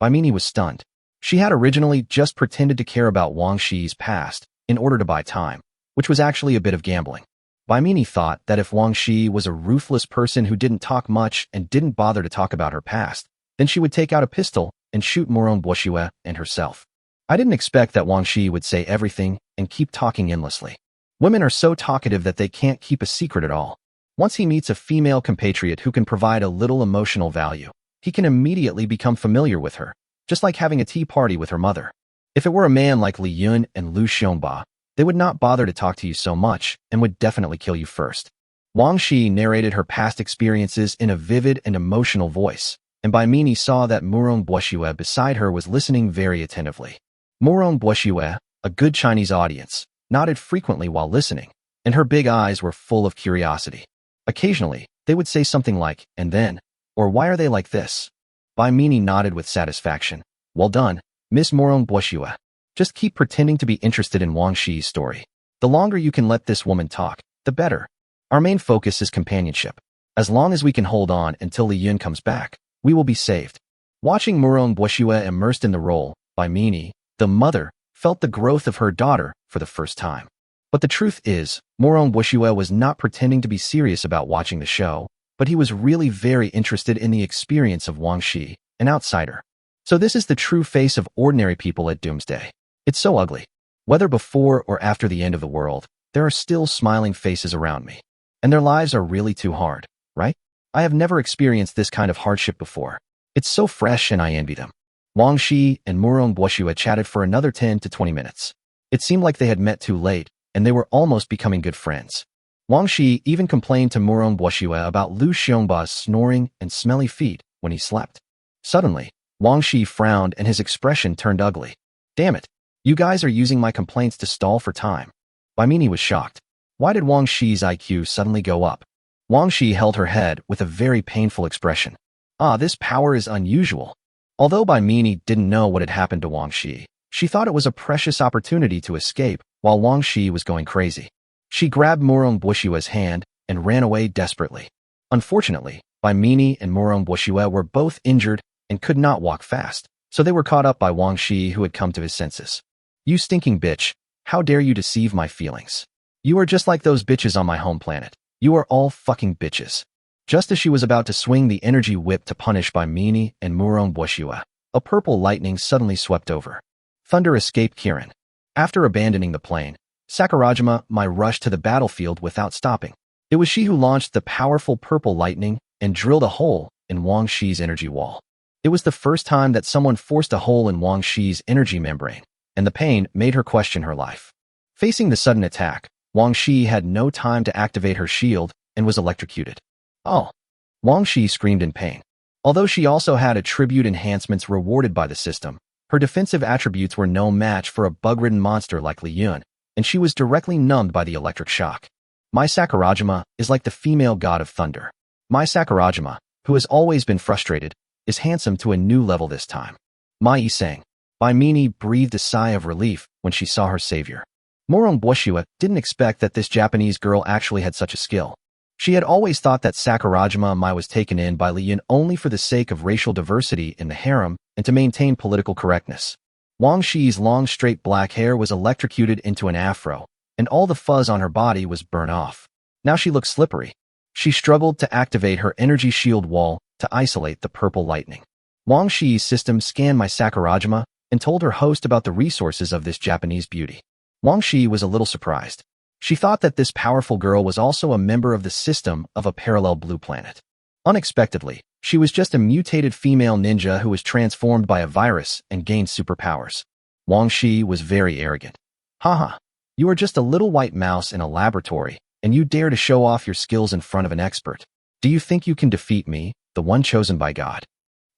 Baimini was stunned. She had originally just pretended to care about Wang Shi's past in order to buy time, which was actually a bit of gambling. Baimini thought that if Wang Shi was a ruthless person who didn't talk much and didn't bother to talk about her past, then she would take out a pistol and shoot Murong Boshua and herself. I didn't expect that Wang Shi would say everything and keep talking endlessly. Women are so talkative that they can't keep a secret at all. Once he meets a female compatriot who can provide a little emotional value, he can immediately become familiar with her, just like having a tea party with her mother. If it were a man like Li Yun and Lu Xiongba, they would not bother to talk to you so much and would definitely kill you first. Wang Shi narrated her past experiences in a vivid and emotional voice, and Baimini saw that Murong Boshua beside her was listening very attentively. Murong Boshua, a good Chinese audience, nodded frequently while listening, and her big eyes were full of curiosity. Occasionally, they would say something like, "And then," or "Why are they like this?" Baimini nodded with satisfaction. Well done, Miss Murong Boshua. Just keep pretending to be interested in Wang Shi's story. The longer you can let this woman talk, the better. Our main focus is companionship. As long as we can hold on until Li Yun comes back, we will be saved. Watching Murong Boshua immersed in the role, Baimini, the mother, felt the growth of her daughter for the first time. But the truth is, Murong Boshua was not pretending to be serious about watching the show, but he was really very interested in the experience of Wang Shi, an outsider. So this is the true face of ordinary people at Doomsday. It's so ugly. Whether before or after the end of the world, there are still smiling faces around me. And their lives are really too hard, right? I have never experienced this kind of hardship before. It's so fresh and I envy them. Wang Shi and Murong Boshua chatted for another 10 to 20 minutes. It seemed like they had met too late, and they were almost becoming good friends. Wang Shi even complained to Murong Boshua about Lu Xiongba's snoring and smelly feet when he slept. Suddenly, Wang Shi frowned and his expression turned ugly. Damn it. You guys are using my complaints to stall for time. Baimini was shocked. Why did Wang Shi's IQ suddenly go up? Wang Shi held her head with a very painful expression. This power is unusual. Although Baimini didn't know what had happened to Wang Shi, she thought it was a precious opportunity to escape while Wang Shi was going crazy. She grabbed Murong Boshua's hand and ran away desperately. Unfortunately, Baimini and Murong Boshua were both injured and could not walk fast, so they were caught up by Wang Shi, who had come to his senses. You stinking bitch, how dare you deceive my feelings? You are just like those bitches on my home planet. You are all fucking bitches. Just as she was about to swing the energy whip to punish Baimini and Murong Boshua, a purple lightning suddenly swept over. Thunder escaped Kirin. After abandoning the plane, Sakurajima might rush to the battlefield without stopping. It was she who launched the powerful purple lightning and drilled a hole in Wang Shi's energy wall. It was the first time that someone forced a hole in Wang Shi's energy membrane, and the pain made her question her life. Facing the sudden attack, Wang Shi had no time to activate her shield and was electrocuted. Oh! Wang Shi screamed in pain. Although she also had attribute enhancements rewarded by the system, her defensive attributes were no match for a bug-ridden monster like Li Yun, and she was directly numbed by the electric shock. Mai Sakurajima is like the female god of thunder. Mai Sakurajima, who has always been frustrated, is handsome to a new level this time. Mai sang. Baimini breathed a sigh of relief when she saw her savior. Murong Boshua didn't expect that this Japanese girl actually had such a skill. She had always thought that Sakurajima Mai was taken in by Li Yun only for the sake of racial diversity in the harem and to maintain political correctness. Wang Shi's long straight black hair was electrocuted into an afro, and all the fuzz on her body was burnt off. Now she looked slippery. She struggled to activate her energy shield wall to isolate the purple lightning. Wang Shi's system scanned my Sakurajima and told her host about the resources of this Japanese beauty. Wang Shi was a little surprised. She thought that this powerful girl was also a member of the system of a parallel blue planet. Unexpectedly, she was just a mutated female ninja who was transformed by a virus and gained superpowers. Wang Shi was very arrogant. Haha, you are just a little white mouse in a laboratory, and you dare to show off your skills in front of an expert. Do you think you can defeat me, the one chosen by God?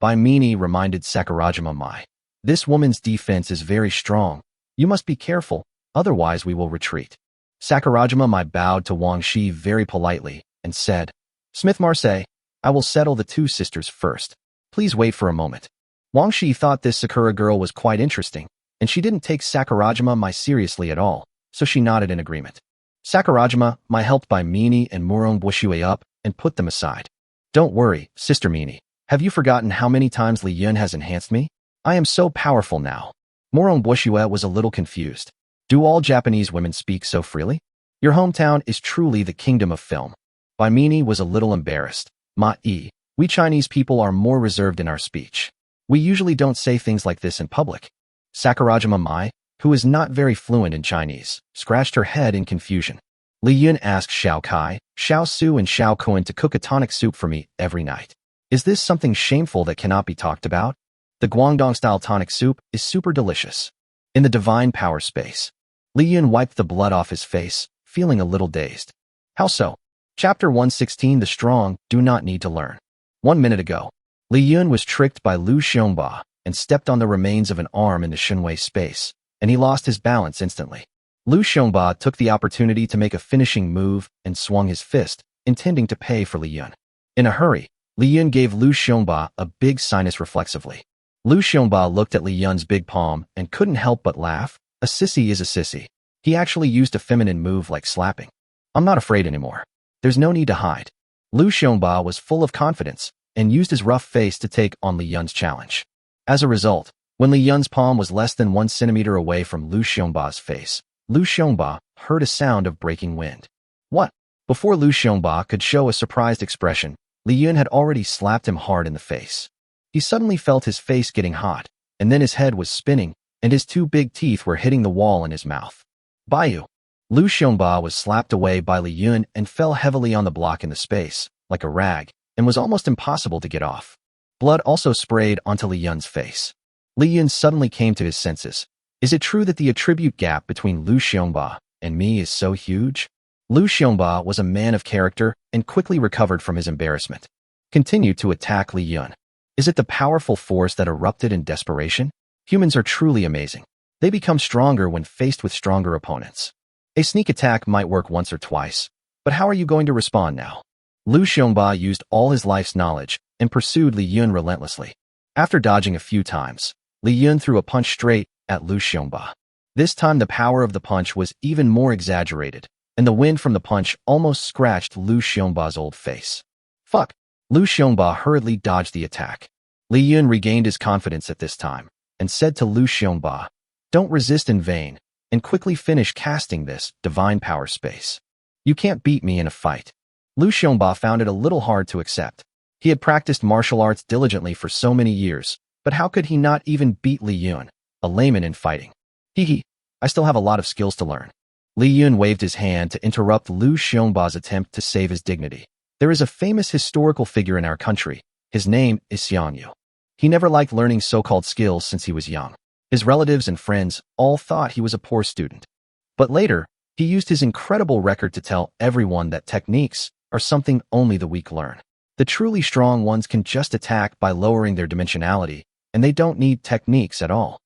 Baimini reminded Sakurajima Mai. This woman's defense is very strong. You must be careful, otherwise we will retreat. Sakurajima Mai bowed to Wang Shi very politely and said, Smith Marseille, I will settle the two sisters first. Please wait for a moment. Wang Shi thought this Sakura girl was quite interesting, and she didn't take Sakurajima Mai seriously at all, so she nodded in agreement. Sakurajima Mai helped Baimini and Murong Bushue up and put them aside. Don't worry, Sister Mini. Have you forgotten how many times Li Yun has enhanced me? I am so powerful now. Murong Bushue was a little confused. Do all Japanese women speak so freely? Your hometown is truly the kingdom of film. Baimini was a little embarrassed. Ma-e, we Chinese people are more reserved in our speech. We usually don't say things like this in public. Sakurajima Mai, who is not very fluent in Chinese, scratched her head in confusion. Li Yun asked Xiao Kai, Xiao Su and Xiao Kun to cook a tonic soup for me every night. Is this something shameful that cannot be talked about? The Guangdong-style tonic soup is super delicious. In the divine power space, Li Yun wiped the blood off his face, feeling a little dazed. How so? Chapter 116 The Strong Do Not Need to Learn. 1 minute ago, Li Yun was tricked by Lu Xiongba and stepped on the remains of an arm in the Shenwei space, and he lost his balance instantly. Lu Xiongba took the opportunity to make a finishing move and swung his fist, intending to pay for Li Yun. In a hurry, Li Yun gave Lu Xiongba a big sinus reflexively. Lu Xiongba looked at Li Yun's big palm and couldn't help but laugh. A sissy is a sissy. He actually used a feminine move like slapping. I'm not afraid anymore. There's no need to hide. Lu Xiongba was full of confidence and used his rough face to take on Li Yun's challenge. As a result, when Li Yun's palm was less than 1 centimeter away from Lu Xiongba's face, Lu Xiongba heard a sound of breaking wind. What? Before Lu Xiongba could show a surprised expression, Li Yun had already slapped him hard in the face. He suddenly felt his face getting hot, and then his head was spinning, and his 2 big teeth were hitting the wall in his mouth. Baiyu. Lu Xiongba was slapped away by Li Yun and fell heavily on the block in the space, like a rag, and was almost impossible to get off. Blood also sprayed onto Li Yun's face. Li Yun suddenly came to his senses. Is it true that the attribute gap between Lu Xiongba and me is so huge? Lu Xiongba was a man of character and quickly recovered from his embarrassment. Continued to attack Li Yun. Is it the powerful force that erupted in desperation? Humans are truly amazing. They become stronger when faced with stronger opponents. A sneak attack might work once or twice, but how are you going to respond now? Lu Xiongba used all his life's knowledge and pursued Li Yun relentlessly. After dodging a few times, Li Yun threw a punch straight at Lu Xiongba. This time the power of the punch was even more exaggerated, and the wind from the punch almost scratched Lu Xiongba's old face. Fuck! Lu Xiongba hurriedly dodged the attack. Li Yun regained his confidence at this time, and said to Lu Xiongba, don't resist in vain, and quickly finish casting this divine power space. You can't beat me in a fight. Lu Xiongba found it a little hard to accept. He had practiced martial arts diligently for so many years, but how could he not even beat Li Yun, a layman in fighting? Hee, I still have a lot of skills to learn. Li Yun waved his hand to interrupt Lu Xiongba's attempt to save his dignity. There is a famous historical figure in our country. His name is Xiang Yu. He never liked learning so-called skills since he was young. His relatives and friends all thought he was a poor student. But later, he used his incredible record to tell everyone that techniques are something only the weak learn. The truly strong ones can just attack by lowering their dimensionality, and they don't need techniques at all.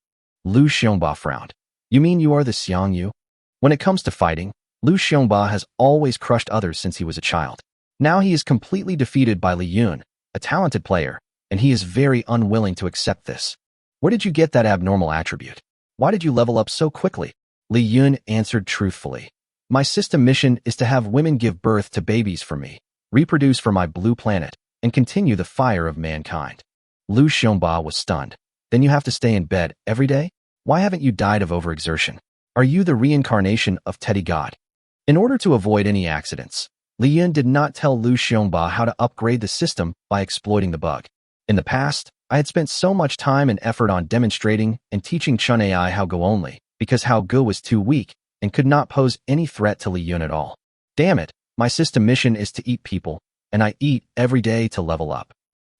Lu Xiongba frowned. You mean you are the Xiang Yu? When it comes to fighting, Lu Xiongba has always crushed others since he was a child. Now he is completely defeated by Li Yun, a talented player, and he is very unwilling to accept this. Where did you get that abnormal attribute? Why did you level up so quickly? Li Yun answered truthfully. My system mission is to have women give birth to babies for me, reproduce for my blue planet, and continue the fire of mankind. Lu Xiongba was stunned. Then you have to stay in bed every day? Why haven't you died of overexertion? Are you the reincarnation of Teddy God? In order to avoid any accidents, Li Yun did not tell Lu Xiongba how to upgrade the system by exploiting the bug. In the past, I had spent so much time and effort on demonstrating and teaching Chun AI how Go only, because how Go was too weak and could not pose any threat to Li Yun at all. Damn it, my system mission is to eat people, and I eat every day to level up.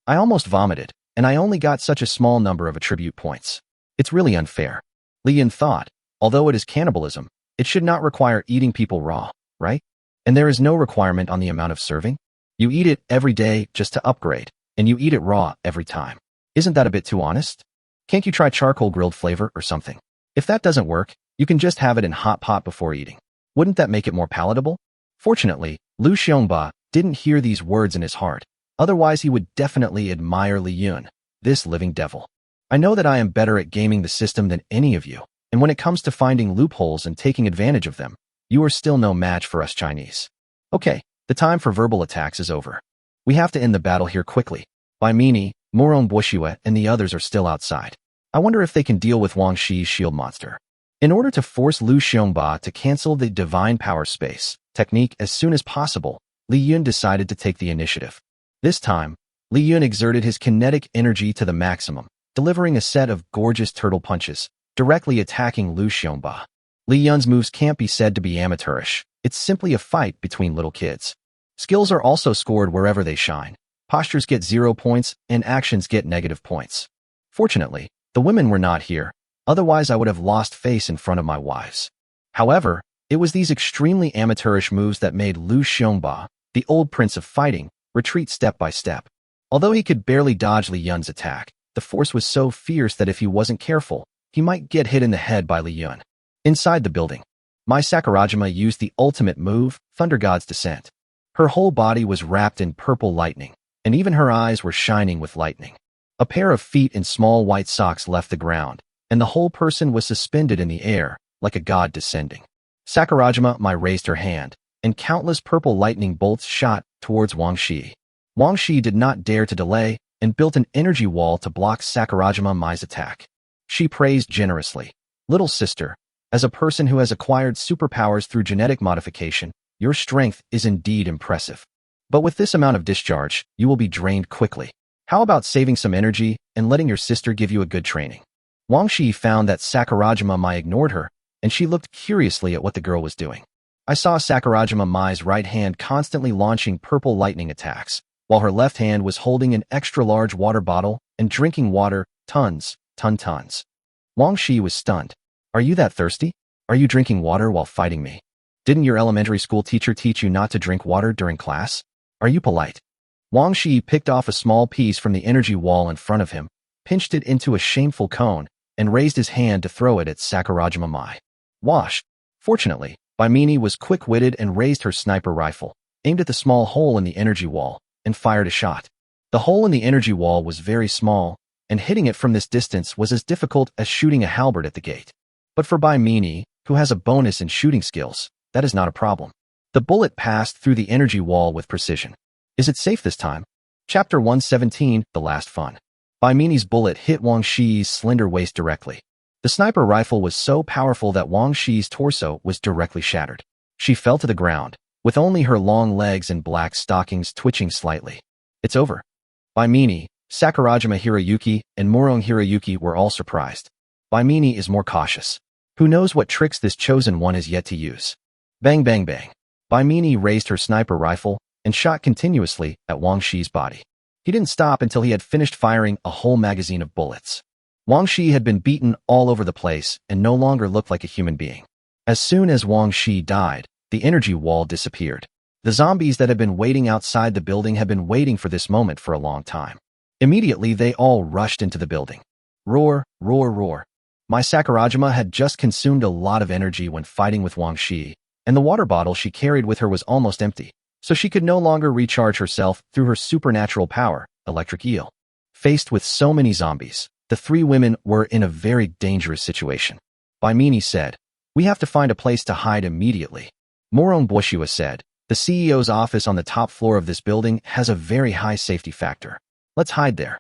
I almost vomited, and I only got such a small number of attribute points. It's really unfair. Li Yun thought, although it is cannibalism, it should not require eating people raw, right? And there is no requirement on the amount of serving? You eat it every day just to upgrade, and you eat it raw every time. Isn't that a bit too honest? Can't you try charcoal grilled flavor or something? If that doesn't work, you can just have it in hot pot before eating. Wouldn't that make it more palatable? Fortunately, Lu Xiongba didn't hear these words in his heart. Otherwise, he would definitely admire Li Yun, this living devil. I know that I am better at gaming the system than any of you, and when it comes to finding loopholes and taking advantage of them, you are still no match for us Chinese. Okay, the time for verbal attacks is over. We have to end the battle here quickly. Bai Mini, Moron Buoxiue, and the others are still outside. I wonder if they can deal with Wang Shi's shield monster. In order to force Lu Xiongba to cancel the divine power space technique as soon as possible, Li Yun decided to take the initiative. This time, Li Yun exerted his kinetic energy to the maximum, delivering a set of gorgeous turtle punches, directly attacking Lu Xiongba. Li Yun's moves can't be said to be amateurish. It's simply a fight between little kids. Skills are also scored wherever they shine. Postures get 0 points, and actions get negative points. Fortunately, the women were not here, otherwise I would have lost face in front of my wives. However, it was these extremely amateurish moves that made Lu Xiongba, the old prince of fighting, retreat step by step. Although he could barely dodge Li Yun's attack, the force was so fierce that if he wasn't careful, he might get hit in the head by Li Yun. Inside the building, Mai Sakurajima used the ultimate move, Thunder God's Descent. Her whole body was wrapped in purple lightning, and even her eyes were shining with lightning. A pair of feet in small white socks left the ground, and the whole person was suspended in the air, like a god descending. Sakurajima Mai raised her hand, and countless purple lightning bolts shot towards Wang Shi. Wang Shi did not dare to delay, and built an energy wall to block Sakurajima Mai's attack. She praised generously. Little sister, as a person who has acquired superpowers through genetic modification, your strength is indeed impressive. But with this amount of discharge, you will be drained quickly. How about saving some energy and letting your sister give you a good training? Wang Shi found that Sakurajima Mai ignored her, and she looked curiously at what the girl was doing. I saw Sakurajima Mai's right hand constantly launching purple lightning attacks, while her left hand was holding an extra-large water bottle and drinking water, tons. Wang Shi was stunned. Are you that thirsty? Are you drinking water while fighting me? Didn't your elementary school teacher teach you not to drink water during class? Are you polite? Wang Shi picked off a small piece from the energy wall in front of him, pinched it into a shameful cone, and raised his hand to throw it at Sakurajima Mai. Wash. Fortunately, Bai Mini was quick-witted and raised her sniper rifle, aimed at the small hole in the energy wall, and fired a shot. The hole in the energy wall was very small, and hitting it from this distance was as difficult as shooting a halberd at the gate. But for Bai Mini, who has a bonus in shooting skills, that is not a problem. The bullet passed through the energy wall with precision. Is it safe this time? Chapter 117, The Last Fun. Bai Mini's bullet hit Wang Shi's slender waist directly. The sniper rifle was so powerful that Wang Shi's torso was directly shattered. She fell to the ground, with only her long legs and black stockings twitching slightly. It's over. Bai Mini, Sakurajima Hiroyuki, and Morong Hiroyuki were all surprised. Bai Mini is more cautious. Who knows what tricks this chosen one has yet to use? Bang bang bang. Bai Mini raised her sniper rifle and shot continuously at Wang Shi's body. He didn't stop until he had finished firing a whole magazine of bullets. Wang Shi had been beaten all over the place and no longer looked like a human being. As soon as Wang Shi died, the energy wall disappeared. The zombies that had been waiting outside the building had been waiting for this moment for a long time. Immediately, they all rushed into the building. Roar, roar, roar. Mai Sakurajima had just consumed a lot of energy when fighting with Wang Shi, and the water bottle she carried with her was almost empty, so she could no longer recharge herself through her supernatural power, electric eel. Faced with so many zombies, the three women were in a very dangerous situation. Bai Mini said, "We have to find a place to hide immediately." Moron Boshua said, the CEO's office on the top floor of this building has a very high safety factor. Let's hide there.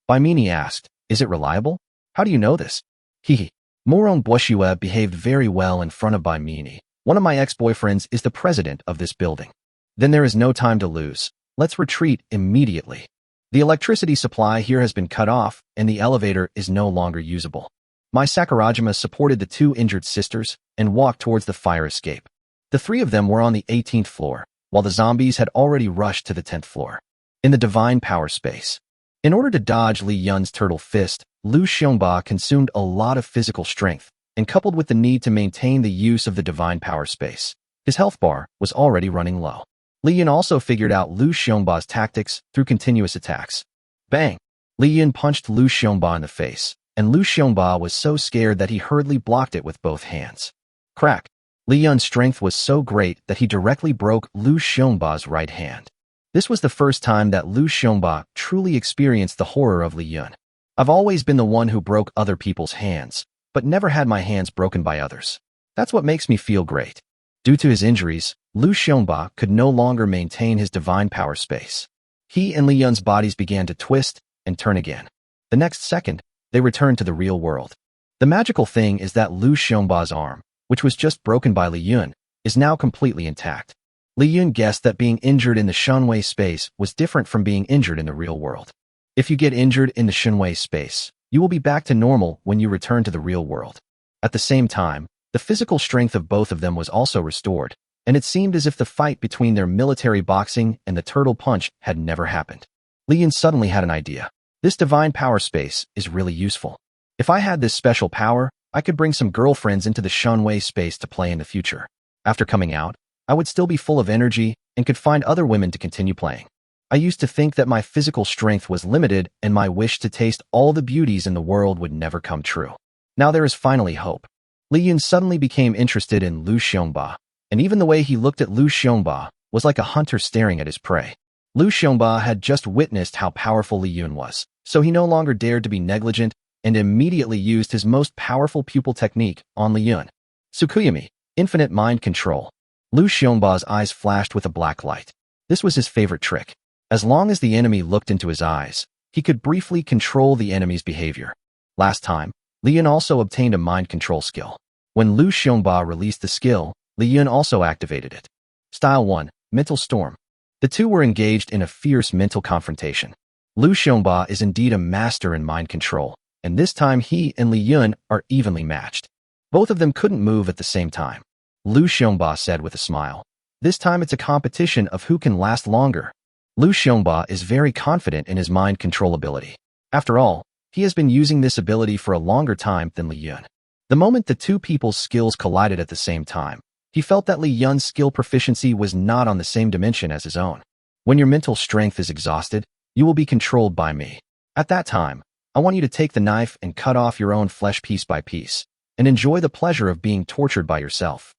Baimini asked, is it reliable? How do you know this? Hehe. Moron Boshua behaved very well in front of Baimini. One of my ex-boyfriends is the president of this building. Then there is no time to lose. Let's retreat immediately. The electricity supply here has been cut off, and the elevator is no longer usable. My Sakurajima supported the two injured sisters and walked towards the fire escape. The three of them were on the 18th floor, while the zombies had already rushed to the 10th floor. In the divine power space. In order to dodge Li Yun's turtle fist, Lu Xiongba consumed a lot of physical strength, and coupled with the need to maintain the use of the divine power space, his health bar was already running low. Li Yun also figured out Lu Xiongba's tactics through continuous attacks. Bang! Li Yun punched Lu Xiongba in the face, and Lu Xiongba was so scared that he hurriedly blocked it with both hands. Crack! Li Yun's strength was so great that he directly broke Lu Xiongba's right hand. This was the first time that Lu Xiongba truly experienced the horror of Li Yun. I've always been the one who broke other people's hands, but never had my hands broken by others. That's what makes me feel great. Due to his injuries, Lu Xiongba could no longer maintain his divine power space. He and Li Yun's bodies began to twist and turn again. The next second, they returned to the real world. The magical thing is that Lu Xiongba's arm, which was just broken by Li Yun, is now completely intact. Li Yun guessed that being injured in the Shunwei space was different from being injured in the real world. If you get injured in the Shunwei space, you will be back to normal when you return to the real world. At the same time, the physical strength of both of them was also restored, and it seemed as if the fight between their military boxing and the turtle punch had never happened. Li Yun suddenly had an idea. This divine power space is really useful. If I had this special power, I could bring some girlfriends into the Shunwei space to play in the future. After coming out, I would still be full of energy and could find other women to continue playing. I used to think that my physical strength was limited and my wish to taste all the beauties in the world would never come true. Now there is finally hope. Li Yun suddenly became interested in Lu Xiongba, and even the way he looked at Lu Xiongba was like a hunter staring at his prey. Lu Xiongba had just witnessed how powerful Li Yun was, so he no longer dared to be negligent and immediately used his most powerful pupil technique on Li Yun. Tsukuyami, infinite mind control. Lu Xiongba's eyes flashed with a black light. This was his favorite trick. As long as the enemy looked into his eyes, he could briefly control the enemy's behavior. Last time, Li Yun also obtained a mind control skill. When Lu Xiongba released the skill, Li Yun also activated it. Style 1, Mental Storm. The two were engaged in a fierce mental confrontation. Lu Xiongba is indeed a master in mind control, and this time he and Li Yun are evenly matched. Both of them couldn't move at the same time. Lu Xiongba said with a smile. This time it's a competition of who can last longer. Lu Xiongba is very confident in his mind control ability. After all, he has been using this ability for a longer time than Li Yun. The moment the two people's skills collided at the same time, he felt that Li Yun's skill proficiency was not on the same dimension as his own. When your mental strength is exhausted, you will be controlled by me. At that time, I want you to take the knife and cut off your own flesh piece by piece, and enjoy the pleasure of being tortured by yourself.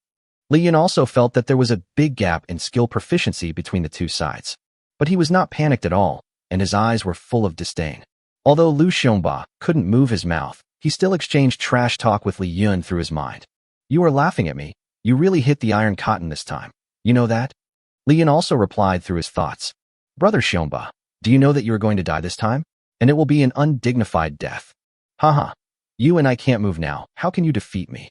Li Yun also felt that there was a big gap in skill proficiency between the two sides. But he was not panicked at all, and his eyes were full of disdain. Although Lu Xiongba couldn't move his mouth, he still exchanged trash talk with Li Yun through his mind. You are laughing at me. You really hit the iron cotton this time. You know that? Li Yun also replied through his thoughts. Brother Xiongba, do you know that you are going to die this time? And it will be an undignified death. Haha. You and I can't move now. How can you defeat me?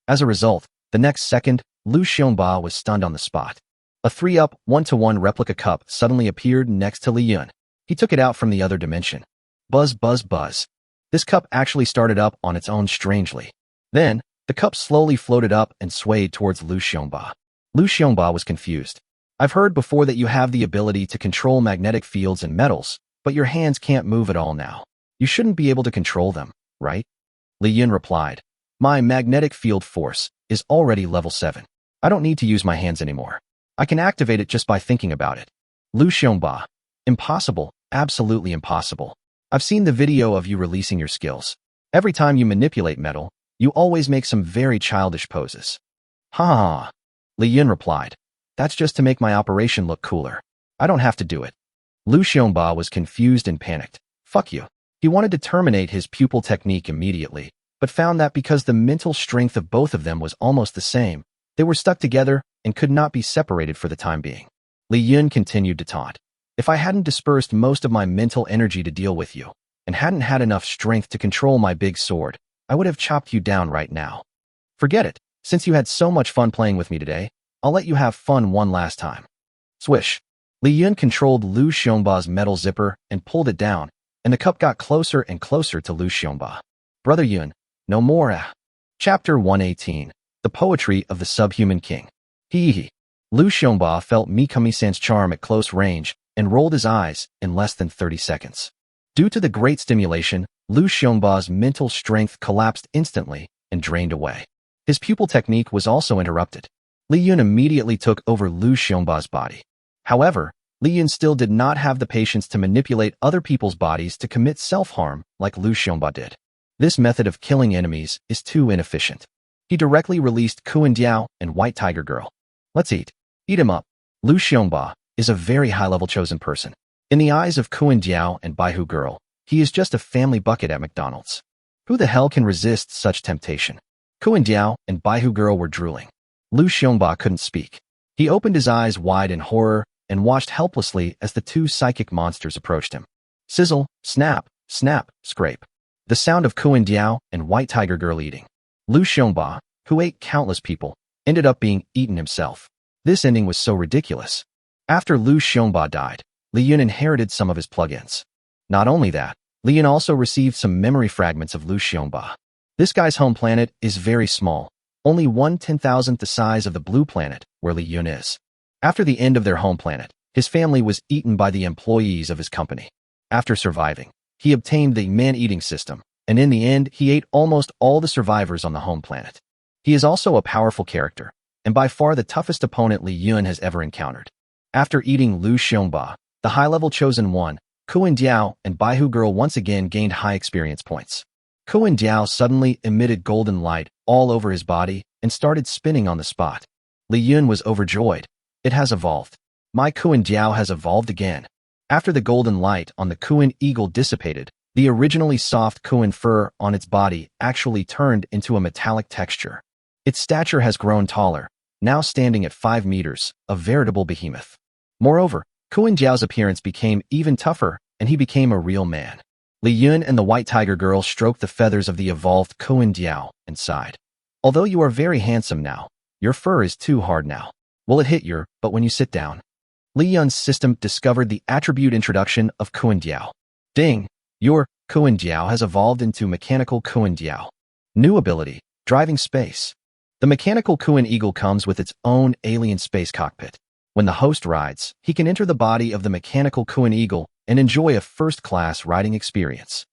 As a result, the next second, Lu Xiongba was stunned on the spot. A 3-up, 1-to-1 replica cup suddenly appeared next to Li Yun. He took it out from the other dimension. Buzz, buzz, buzz. This cup actually started up on its own strangely. Then, the cup slowly floated up and swayed towards Lu Xiongba. Lu Xiongba was confused. I've heard before that you have the ability to control magnetic fields and metals, but your hands can't move at all now. You shouldn't be able to control them, right? Li Yun replied. My magnetic field force is already level 7. I don't need to use my hands anymore. I can activate it just by thinking about it. Lu Xiongba. Impossible, absolutely impossible. I've seen the video of you releasing your skills. Every time you manipulate metal, you always make some very childish poses. Ha ha ha. Li Yun replied. That's just to make my operation look cooler. I don't have to do it. Lu Xiongba was confused and panicked. Fuck you. He wanted to terminate his pupil technique immediately, but found that because the mental strength of both of them was almost the same, they were stuck together and could not be separated for the time being. Li Yun continued to taunt. If I hadn't dispersed most of my mental energy to deal with you, and hadn't had enough strength to control my big sword, I would have chopped you down right now. Forget it. Since you had so much fun playing with me today, I'll let you have fun one last time. Swish. Li Yun controlled Lu Xiongba's metal zipper and pulled it down, and the cup got closer and closer to Lu Xiongba. Brother Yun, no more. Chapter 118. The Poetry of the Subhuman King. Hee. Lu Xiongba felt Mikami-san's charm at close range and rolled his eyes in less than 30 seconds. Due to the great stimulation, Lu Xiongba's mental strength collapsed instantly and drained away. His pupil technique was also interrupted. Li Yun immediately took over Lu Xiongba's body. However, Li Yun still did not have the patience to manipulate other people's bodies to commit self-harm like Lu Xiongba did. This method of killing enemies is too inefficient. He directly released Kuan Diao and White Tiger Girl. Let's eat. Eat him up. Lu Xiongba is a very high-level chosen person. In the eyes of Kuan Diao and Baihu Girl, he is just a family bucket at McDonald's. Who the hell can resist such temptation? Kuan Diao and Baihu Girl were drooling. Lu Xiongba couldn't speak. He opened his eyes wide in horror and watched helplessly as the two psychic monsters approached him. Sizzle, snap, snap, scrape. The sound of Kuan Diao and White Tiger Girl eating. Lu Xiongba, who ate countless people, ended up being eaten himself. This ending was so ridiculous. After Lu Xiongba died, Li Yun inherited some of his plugins. Not only that, Li Yun also received some memory fragments of Lu Xiongba. This guy's home planet is very small, only 1/10,000th the size of the blue planet where Li Yun is. After the end of their home planet, his family was eaten by the employees of his company. After surviving, he obtained the man-eating system, and in the end, he ate almost all the survivors on the home planet. He is also a powerful character, and by far the toughest opponent Li Yun has ever encountered. After eating Lu Xiongba, the high-level chosen one, Kuan Diao and Baihu Girl once again gained high experience points. Kuan Diao suddenly emitted golden light all over his body and started spinning on the spot. Li Yun was overjoyed. It has evolved. My Kuan Diao has evolved again. After the golden light on the Kuan eagle dissipated, the originally soft Kuan fur on its body actually turned into a metallic texture. Its stature has grown taller, now standing at 5 meters, a veritable behemoth. Moreover, Kuan Diao's appearance became even tougher, and he became a real man. Li Yun and the White Tiger Girl stroked the feathers of the evolved Kuan Diao and sighed. Although you are very handsome now, your fur is too hard now. Will it hit your butt when you sit down? Li Yun's system discovered the attribute introduction of Kuan Diao. Ding! Your Kuan Diao has evolved into Mechanical Kuan Diao. New ability, Driving Space. The Mechanical Kuan Eagle comes with its own alien space cockpit. When the host rides, he can enter the body of the Mechanical Kuan Eagle and enjoy a first-class riding experience.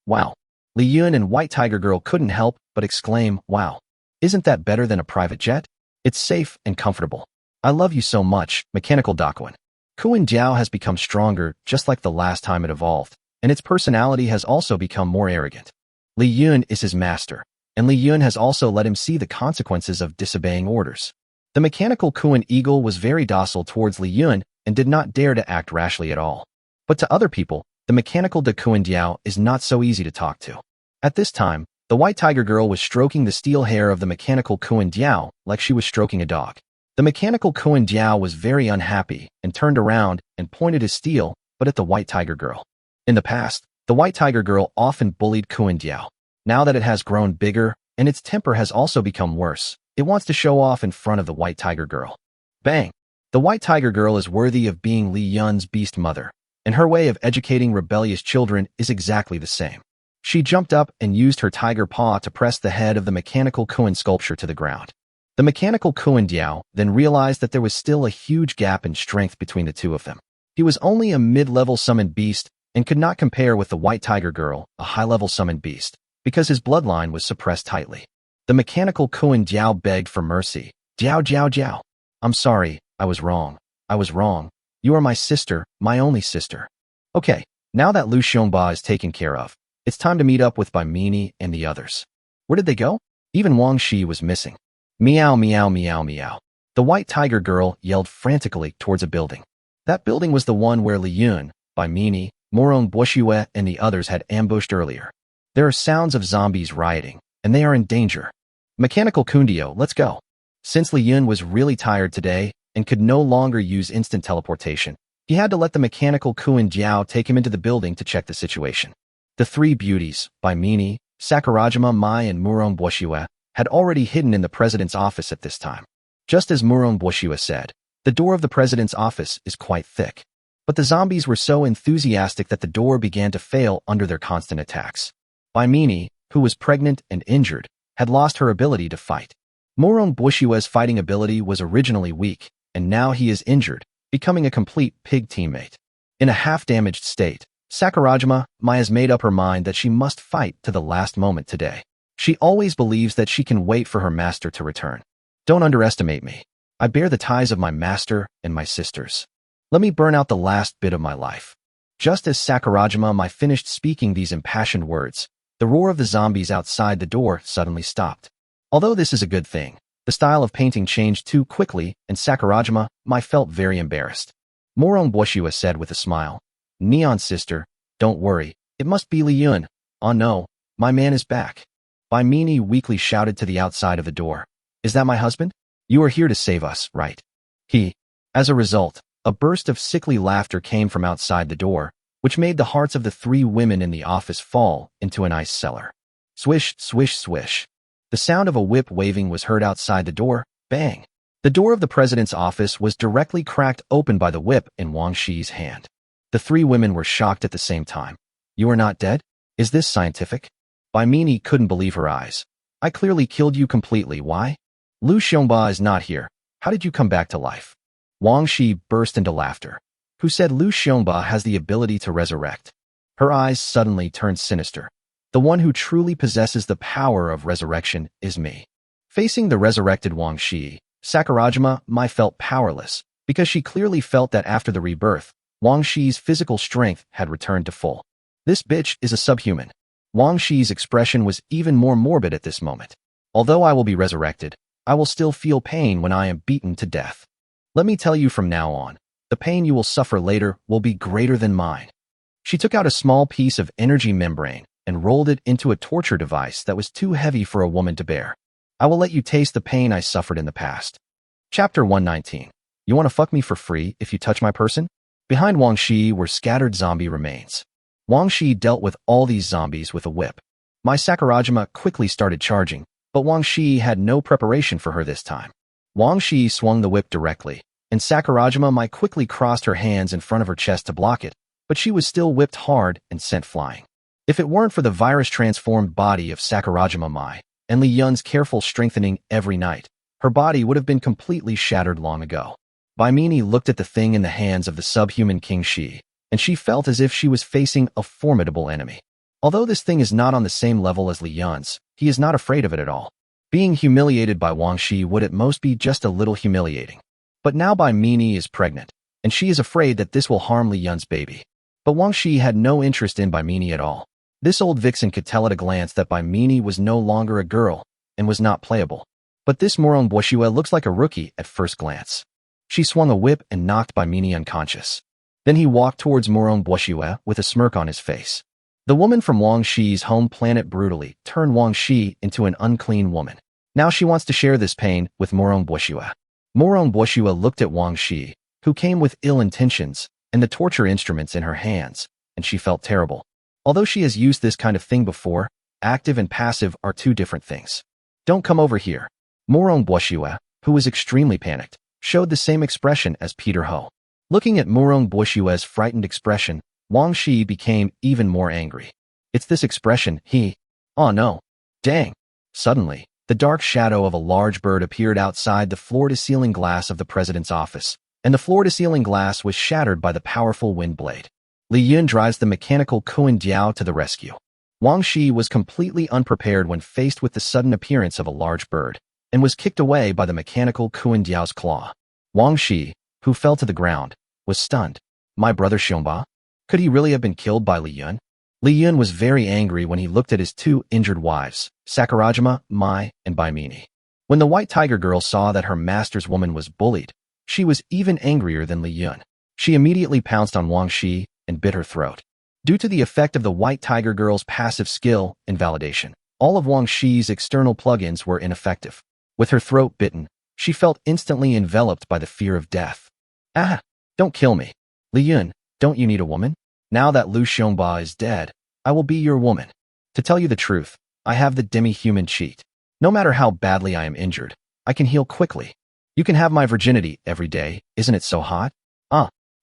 Wow! Li Yun and White Tiger Girl couldn't help but exclaim, wow! Isn't that better than a private jet? It's safe and comfortable. I love you so much, Mechanical Daquan. Kuan Diao has become stronger just like the last time it evolved, and its personality has also become more arrogant. Li Yun is his master, and Li Yun has also let him see the consequences of disobeying orders. The Mechanical Kuan Eagle was very docile towards Li Yun and did not dare to act rashly at all. But to other people, the Mechanical de Kuan Diao is not so easy to talk to. At this time, the White Tiger Girl was stroking the steel hair of the Mechanical Kuan Diao like she was stroking a dog. The Mechanical Kuan Diao was very unhappy and turned around and pointed his steel, but at the White Tiger Girl. In the past, the White Tiger Girl often bullied Kuan Diao. Now that it has grown bigger and its temper has also become worse, it wants to show off in front of the White Tiger Girl. Bang! The White Tiger Girl is worthy of being Li Yun's beast mother, and her way of educating rebellious children is exactly the same. She jumped up and used her tiger paw to press the head of the Mechanical Kuan sculpture to the ground. The Mechanical Kuan Diao then realized that there was still a huge gap in strength between the two of them. He was only a mid-level summoned beast and could not compare with the White Tiger Girl, a high-level summoned beast, because his bloodline was suppressed tightly. The Mechanical Kuan Diao begged for mercy. Jiao jiao jiao. I'm sorry, I was wrong. I was wrong. You are my sister, my only sister. Okay, now that Lu Xiongba is taken care of, it's time to meet up with Bai Mini and the others. Where did they go? Even Wang Shi was missing. Meow meow meow meow. The White Tiger Girl yelled frantically towards a building. That building was the one where Li Yun, Bai Mini, Morong Boshue and the others had ambushed earlier. There are sounds of zombies rioting, and they are in danger. Mechanical Kundio, let's go. Since Li Yun was really tired today and could no longer use instant teleportation, he had to let the mechanical Kuan Jiao take him into the building to check the situation. The three beauties, Baimini, Sakurajima Mai and Murong Boshue, had already hidden in the president's office at this time. Just as Murong Boshue said, the door of the president's office is quite thick. But the zombies were so enthusiastic that the door began to fail under their constant attacks. Baimini, who was pregnant and injured, had lost her ability to fight. Murong Boshue's fighting ability was originally weak, and now he is injured, becoming a complete pig teammate. In a half-damaged state, Sakurajima Mai has made up her mind that she must fight to the last moment today. She always believes that she can wait for her master to return. Don't underestimate me. I bear the ties of my master and my sisters. Let me burn out the last bit of my life. Just as Sakurajima Mai finished speaking these impassioned words, the roar of the zombies outside the door suddenly stopped. Although this is a good thing, the style of painting changed too quickly and Sakurajima Mai felt very embarrassed. Murong Boshue said with a smile, "Neon sister, don't worry, it must be Li Yun. Oh no, my man is back." Baimini weakly shouted to the outside of the door, "Is that my husband? You are here to save us, right?" As a result, a burst of sickly laughter came from outside the door, which made the hearts of the three women in the office fall into an ice cellar. Swish, swish, swish. The sound of a whip waving was heard outside the door. Bang! The door of the president's office was directly cracked open by the whip in Wang Shi's hand. The three women were shocked at the same time. "You are not dead? Is this scientific?" Baimini couldn't believe her eyes. "I clearly killed you completely. Why? Lu Xiongba is not here. How did you come back to life?" Wang Shi burst into laughter. "Who said Lu Xiongba has the ability to resurrect?" Her eyes suddenly turned sinister. "The one who truly possesses the power of resurrection is me." Facing the resurrected Wang Shi, Sakurajima Mai felt powerless, because she clearly felt that after the rebirth, Wang Shi's physical strength had returned to full. "This bitch is a subhuman." Wang Shi's expression was even more morbid at this moment. "Although I will be resurrected, I will still feel pain when I am beaten to death. Let me tell you from now on, the pain you will suffer later will be greater than mine." She took out a small piece of energy membrane and rolled it into a torture device that was too heavy for a woman to bear. "I will let you taste the pain I suffered in the past." Chapter 119. You want to fuck me for free if you touch my person? Behind Wang Shi were scattered zombie remains. Wang Shi dealt with all these zombies with a whip. My Sakurajima quickly started charging, but Wang Shi had no preparation for her this time. Wang Shi swung the whip directly, and Sakurajima Mai quickly crossed her hands in front of her chest to block it, but she was still whipped hard and sent flying. If it weren't for the virus-transformed body of Sakurajima Mai and Li Yun's careful strengthening every night, her body would have been completely shattered long ago. Baimini looked at the thing in the hands of the subhuman King Shi, and she felt as if she was facing a formidable enemy. Although this thing is not on the same level as Li Yun's, he is not afraid of it at all. Being humiliated by Wang Shi would at most be just a little humiliating. But now Baimini is pregnant, and she is afraid that this will harm Li Yun's baby. But Wang Shi had no interest in Baimini at all. This old vixen could tell at a glance that Baimini was no longer a girl and was not playable. But this Murong Boshue looks like a rookie at first glance. She swung a whip and knocked Baimini unconscious. Then he walked towards Murong Boshue with a smirk on his face. The woman from Wang Shi's home planet brutally turned Wang Shi into an unclean woman. Now she wants to share this pain with Murong Boshue. Murong Boshue looked at Wang Shi, who came with ill intentions and the torture instruments in her hands, and she felt terrible. Although she has used this kind of thing before, active and passive are two different things. "Don't come over here." Murong Boshue, who was extremely panicked, showed the same expression as Peter Ho. Looking at Murong Boshue's frightened expression, Wang Shi became even more angry. "It's this expression, Oh no. Dang." Suddenly, the dark shadow of a large bird appeared outside the floor-to-ceiling glass of the president's office, and the floor-to-ceiling glass was shattered by the powerful wind blade. Li Yun drives the mechanical Kuan Diao to the rescue. Wang Shi was completely unprepared when faced with the sudden appearance of a large bird, and was kicked away by the mechanical Kuan Diao's claw. Wang Shi, who fell to the ground, was stunned. My brother Xiongba? Could he really have been killed by Li Yun? Li Yun was very angry when he looked at his two injured wives, Sakurajima, Mai, and Baimini. When the White Tiger girl saw that her master's woman was bullied, she was even angrier than Li Yun. She immediately pounced on Wang Shi and bit her throat. Due to the effect of the White Tiger girl's passive skill and validation, all of Wang Shi's external plugins were ineffective. With her throat bitten, She felt instantly enveloped by the fear of death. Ah! Don't kill me. Li Yun, don't you need a woman? Now that Lu Xiongba is dead, I will be your woman. To tell you the truth, I have the demi-human cheat. No matter how badly I am injured, I can heal quickly. You can have my virginity every day, isn't it so hot?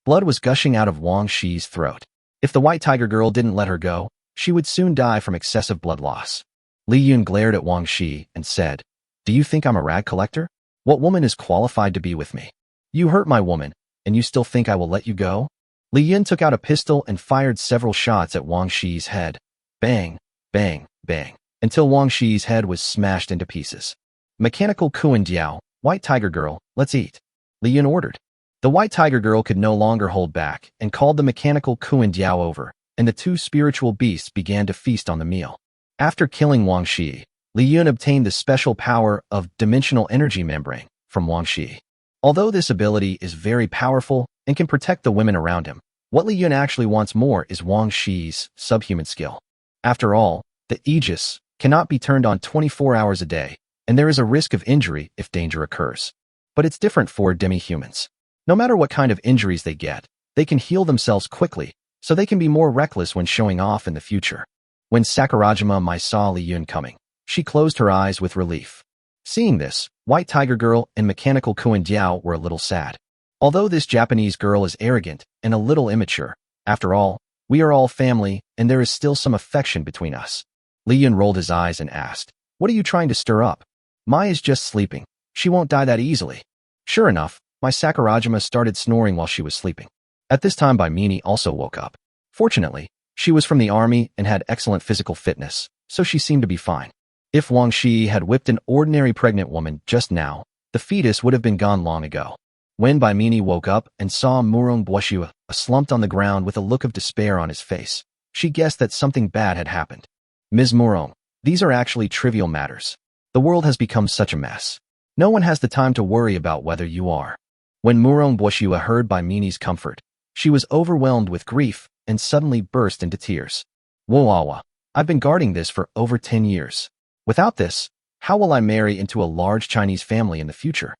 Blood was gushing out of Wang Shi's throat. If the white tiger girl didn't let her go, she would soon die from excessive blood loss. Li Yun glared at Wang Shi and said, "Do you think I'm a rag collector? What woman is qualified to be with me? You hurt my woman, and you still think I will let you go?" Li Yun took out a pistol and fired several shots at Wang Shi's head. Bang, bang, bang, until Wang Shi's head was smashed into pieces. Mechanical Kuan Diao, white tiger girl, let's eat. Li Yun ordered. The white tiger girl could no longer hold back and called the mechanical Kuan Diao over, and the two spiritual beasts began to feast on the meal. After killing Wang Shi, Li Yun obtained the special power of dimensional energy membrane from Wang Shi. Although this ability is very powerful and can protect the women around him, what Li Yun actually wants more is Wang Shi's subhuman skill. After all, the Aegis cannot be turned on 24 hours a day, and there is a risk of injury if danger occurs. But it's different for demi-humans. No matter what kind of injuries they get, they can heal themselves quickly, so they can be more reckless when showing off in the future. When Sakurajima Mai saw Li Yun coming, she closed her eyes with relief. Seeing this, White Tiger Girl and Mechanical Kuan Diao were a little sad. Although this Japanese girl is arrogant and a little immature, after all, we are all family and there is still some affection between us. Li Yun rolled his eyes and asked, "What are you trying to stir up?" "Mai is just sleeping. She won't die that easily." Sure enough, my Sakurajima started snoring while she was sleeping. At this time, Baimini also woke up. Fortunately, she was from the army and had excellent physical fitness, so she seemed to be fine. If Wang Shi had whipped an ordinary pregnant woman just now, the fetus would have been gone long ago. When Baimini woke up and saw Murong Boshua slumped on the ground with a look of despair on his face, she guessed that something bad had happened. "Ms. Murong, these are actually trivial matters. The world has become such a mess. No one has the time to worry about whether you are." When Murong Boshua heard Baimini's comfort, she was overwhelmed with grief and suddenly burst into tears. "Woawa, I've been guarding this for over 10 years. Without this, how will I marry into a large Chinese family in the future?"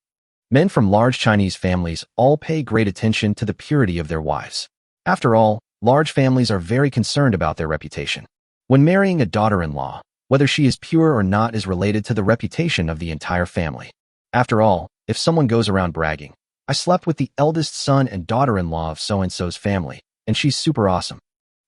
Men from large Chinese families all pay great attention to the purity of their wives. After all, large families are very concerned about their reputation. When marrying a daughter-in-law, whether she is pure or not is related to the reputation of the entire family. After all, if someone goes around bragging, "I slept with the eldest son and daughter-in-law of so-and-so's family, and she's super awesome,"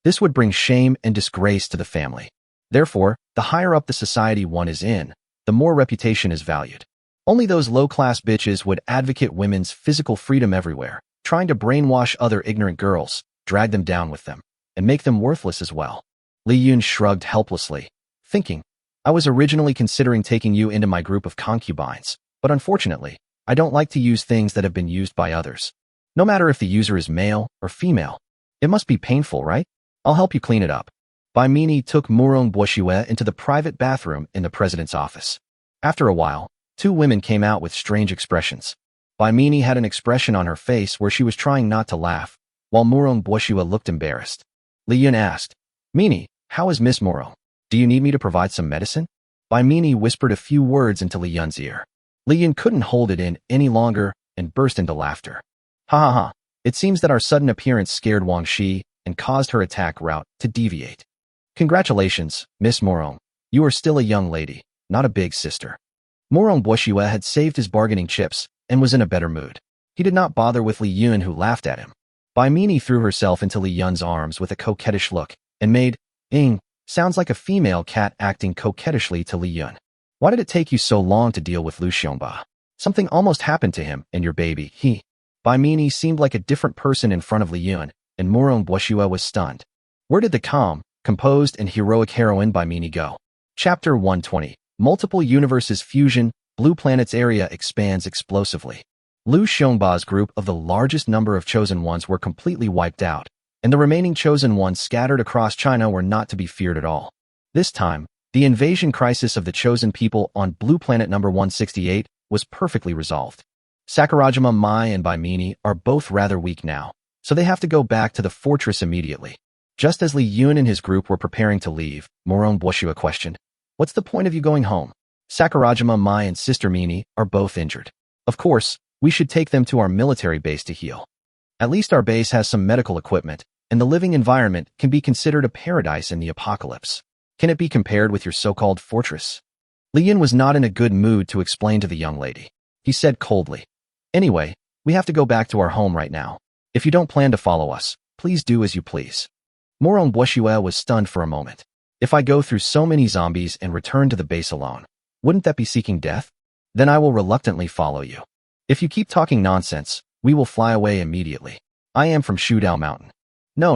this would bring shame and disgrace to the family. Therefore, the higher up the society one is in, the more reputation is valued. Only those low-class bitches would advocate women's physical freedom everywhere, trying to brainwash other ignorant girls, drag them down with them, and make them worthless as well. Li Yun shrugged helplessly, thinking, "I was originally considering taking you into my group of concubines, but unfortunately, I don't like to use things that have been used by others. No matter if the user is male or female. It must be painful, right? I'll help you clean it up." Baimini took Murong Boshue into the private bathroom in the president's office. After a while, two women came out with strange expressions. Baimini had an expression on her face where she was trying not to laugh, while Murong Boshue looked embarrassed. Li Yun asked, "Mini, how is Miss Murong? Do you need me to provide some medicine?" Baimini whispered a few words into Li Yun's ear. Li Yun couldn't hold it in any longer and burst into laughter. "Ha ha ha, it seems that our sudden appearance scared Wang Shi and caused her attack route to deviate. Congratulations, Miss Murong. You are still a young lady, not a big sister." Murong Boshue had saved his bargaining chips and was in a better mood. He did not bother with Li Yun, who laughed at him. Baimini threw herself into Li Yun's arms with a coquettish look and made, sounds like a female cat acting coquettishly to Li Yun. "Why did it take you so long to deal with Lu Xiongba? Something almost happened to him and your baby." Baimini seemed like a different person in front of Li Yun, and Murong Boshue was stunned. Where did the calm, composed, and heroic heroine Baimini go? Chapter 120. Multiple Universes Fusion. Blue Planet's area expands explosively. Lu Xiongba's group of the largest number of Chosen Ones were completely wiped out, and the remaining Chosen Ones scattered across China were not to be feared at all. This time, the invasion crisis of the Chosen people on Blue Planet number 168 was perfectly resolved. Sakurajima Mai and Baimini are both rather weak now, so they have to go back to the fortress immediately. Just as Li Yun and his group were preparing to leave, Murong Boshue questioned, "What's the point of you going home? Sakurajima Mai and Sister Mini are both injured. Of course, we should take them to our military base to heal. At least our base has some medical equipment, and the living environment can be considered a paradise in the apocalypse. Can it be compared with your so-called fortress? Li Yun was not in a good mood to explain to the young lady. He said coldly, "Anyway, we have to go back to our home right now. If you don't plan to follow us, please do as you please." Moron Boishue was stunned for a moment. If I go through so many zombies and return to the base alone, wouldn't that be seeking death? Then I will reluctantly follow you. If you keep talking nonsense, we will fly away immediately. I am from Shudao Mountain. No,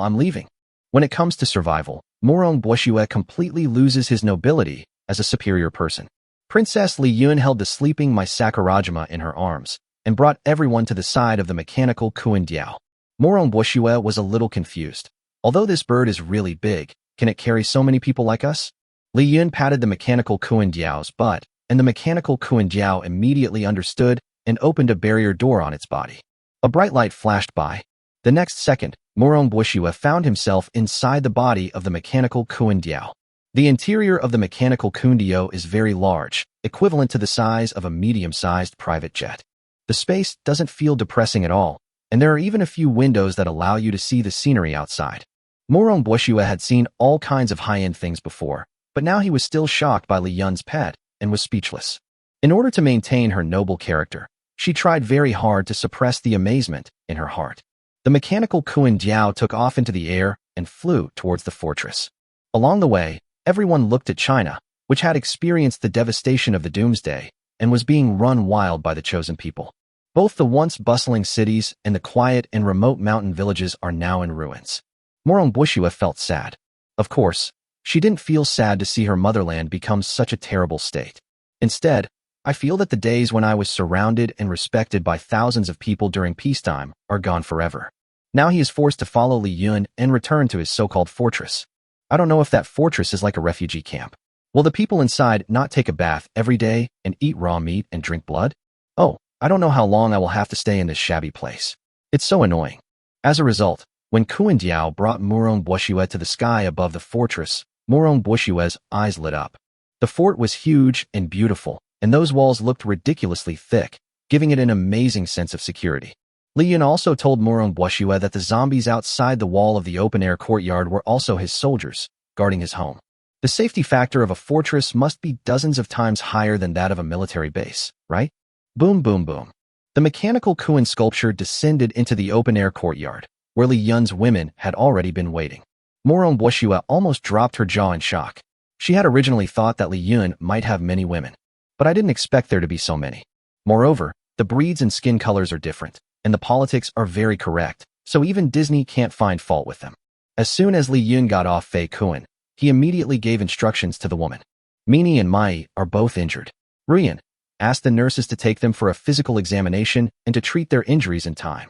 I'm leaving. When it comes to survival, Moron Boishue completely loses his nobility as a superior person. Princess Li Yun held the sleeping Mai Sakurajima in her arms and brought everyone to the side of the mechanical Kuan Diao. Moron Boishue was a little confused. Although this bird is really big, can it carry so many people like us? Li Yun patted the mechanical Kuan Diao's butt, and the mechanical Kuan Diao immediately understood and opened a barrier door on its body. A bright light flashed by. The next second, Moron Boishue found himself inside the body of the mechanical Kuan Diao. The interior of the mechanical Kuan Diao is very large, equivalent to the size of a medium-sized private jet. The space doesn't feel depressing at all, and there are even a few windows that allow you to see the scenery outside. Moron Boishue had seen all kinds of high-end things before, but now he was still shocked by Li Yun's pet and was speechless. In order to maintain her noble character, she tried very hard to suppress the amazement in her heart. The mechanical Kuan Diao took off into the air and flew towards the fortress. Along the way, everyone looked at China, which had experienced the devastation of the doomsday and was being run wild by the chosen people. Both the once bustling cities and the quiet and remote mountain villages are now in ruins. Moron Boishue felt sad. Of course, she didn't feel sad to see her motherland become such a terrible state. Instead, I feel that the days when I was surrounded and respected by thousands of people during peacetime are gone forever. Now he is forced to follow Li Yun and return to his so-called fortress. I don't know if that fortress is like a refugee camp. Will the people inside not take a bath every day and eat raw meat and drink blood? Oh, I don't know how long I will have to stay in this shabby place. It's so annoying. As a result, when Kuan Diao brought Moron Boishue to the sky above the fortress, Moron Boishue's eyes lit up. The fort was huge and beautiful, and those walls looked ridiculously thick, giving it an amazing sense of security. Li Yun also told Moron Boishue that the zombies outside the wall of the open-air courtyard were also his soldiers, guarding his home. The safety factor of a fortress must be dozens of times higher than that of a military base, right? Boom, boom, boom. The mechanical Kuan sculpture descended into the open-air courtyard, where Li Yun's women had already been waiting. Moron Boishue almost dropped her jaw in shock. She had originally thought that Li Yun might have many women, but I didn't expect there to be so many. Moreover, the breeds and skin colors are different, and the politics are very correct, so even Disney can't find fault with them. As soon as Li Yun got off Fei Kuan, he immediately gave instructions to the woman. Mini and Mai are both injured. Rian asked the nurses to take them for a physical examination and to treat their injuries in time.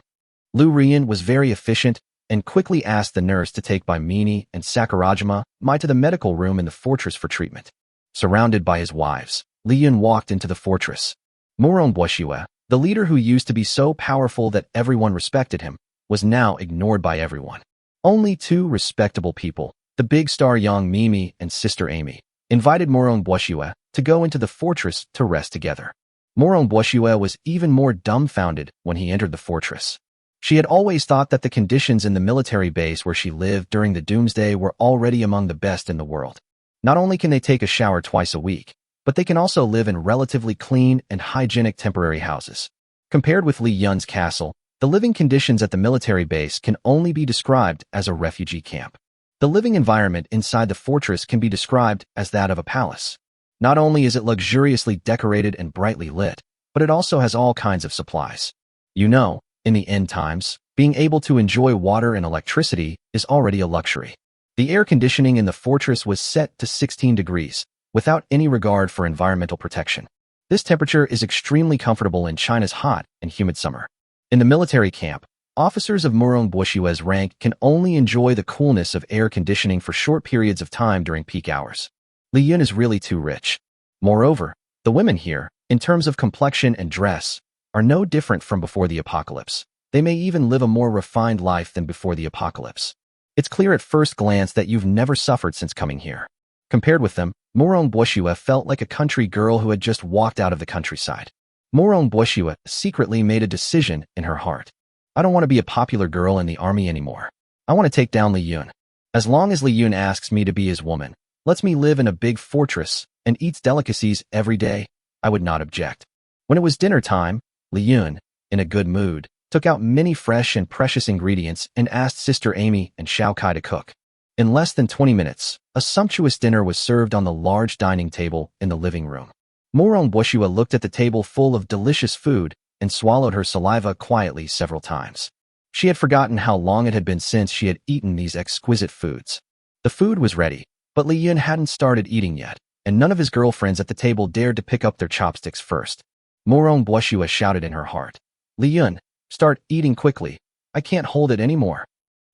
Lu Rian was very efficient and quickly asked the nurse to take Bai Mini and Sakurajima Mai to the medical room in the fortress for treatment. Surrounded by his wives, Li Yun walked into the fortress. Moron Boishue, the leader who used to be so powerful that everyone respected him, was now ignored by everyone. Only two respectable people, the big star Yang Mimi and Sister Amy, invited Moron Boishue to go into the fortress to rest together. Moron Boishue was even more dumbfounded when he entered the fortress. She had always thought that the conditions in the military base where she lived during the doomsday were already among the best in the world. Not only can they take a shower twice a week, but they can also live in relatively clean and hygienic temporary houses. Compared with Li Yun's castle, the living conditions at the military base can only be described as a refugee camp. The living environment inside the fortress can be described as that of a palace. Not only is it luxuriously decorated and brightly lit, but it also has all kinds of supplies. You know, in the end times, being able to enjoy water and electricity is already a luxury. The air conditioning in the fortress was set to 16 degrees, without any regard for environmental protection. This temperature is extremely comfortable in China's hot and humid summer. In the military camp, officers of Moron Boishue's rank can only enjoy the coolness of air conditioning for short periods of time during peak hours. Li Yun is really too rich. Moreover, the women here, in terms of complexion and dress, are no different from before the apocalypse. They may even live a more refined life than before the apocalypse. It's clear at first glance that you've never suffered since coming here. Compared with them, Moron Boishue felt like a country girl who had just walked out of the countryside. Morong Boshua secretly made a decision in her heart. I don't want to be a popular girl in the army anymore. I want to take down Li Yun. As long as Li Yun asks me to be his woman, lets me live in a big fortress, and eats delicacies every day, I would not object. When it was dinner time, Li Yun, in a good mood, took out many fresh and precious ingredients and asked Sister Amy and Xiao Kai to cook. In less than 20 minutes, a sumptuous dinner was served on the large dining table in the living room. Morong Boshua looked at the table full of delicious food and swallowed her saliva quietly several times. She had forgotten how long it had been since she had eaten these exquisite foods. The food was ready, but Li Yun hadn't started eating yet, and none of his girlfriends at the table dared to pick up their chopsticks first. Morong Boshua shouted in her heart, Li Yun, start eating quickly. I can't hold it anymore.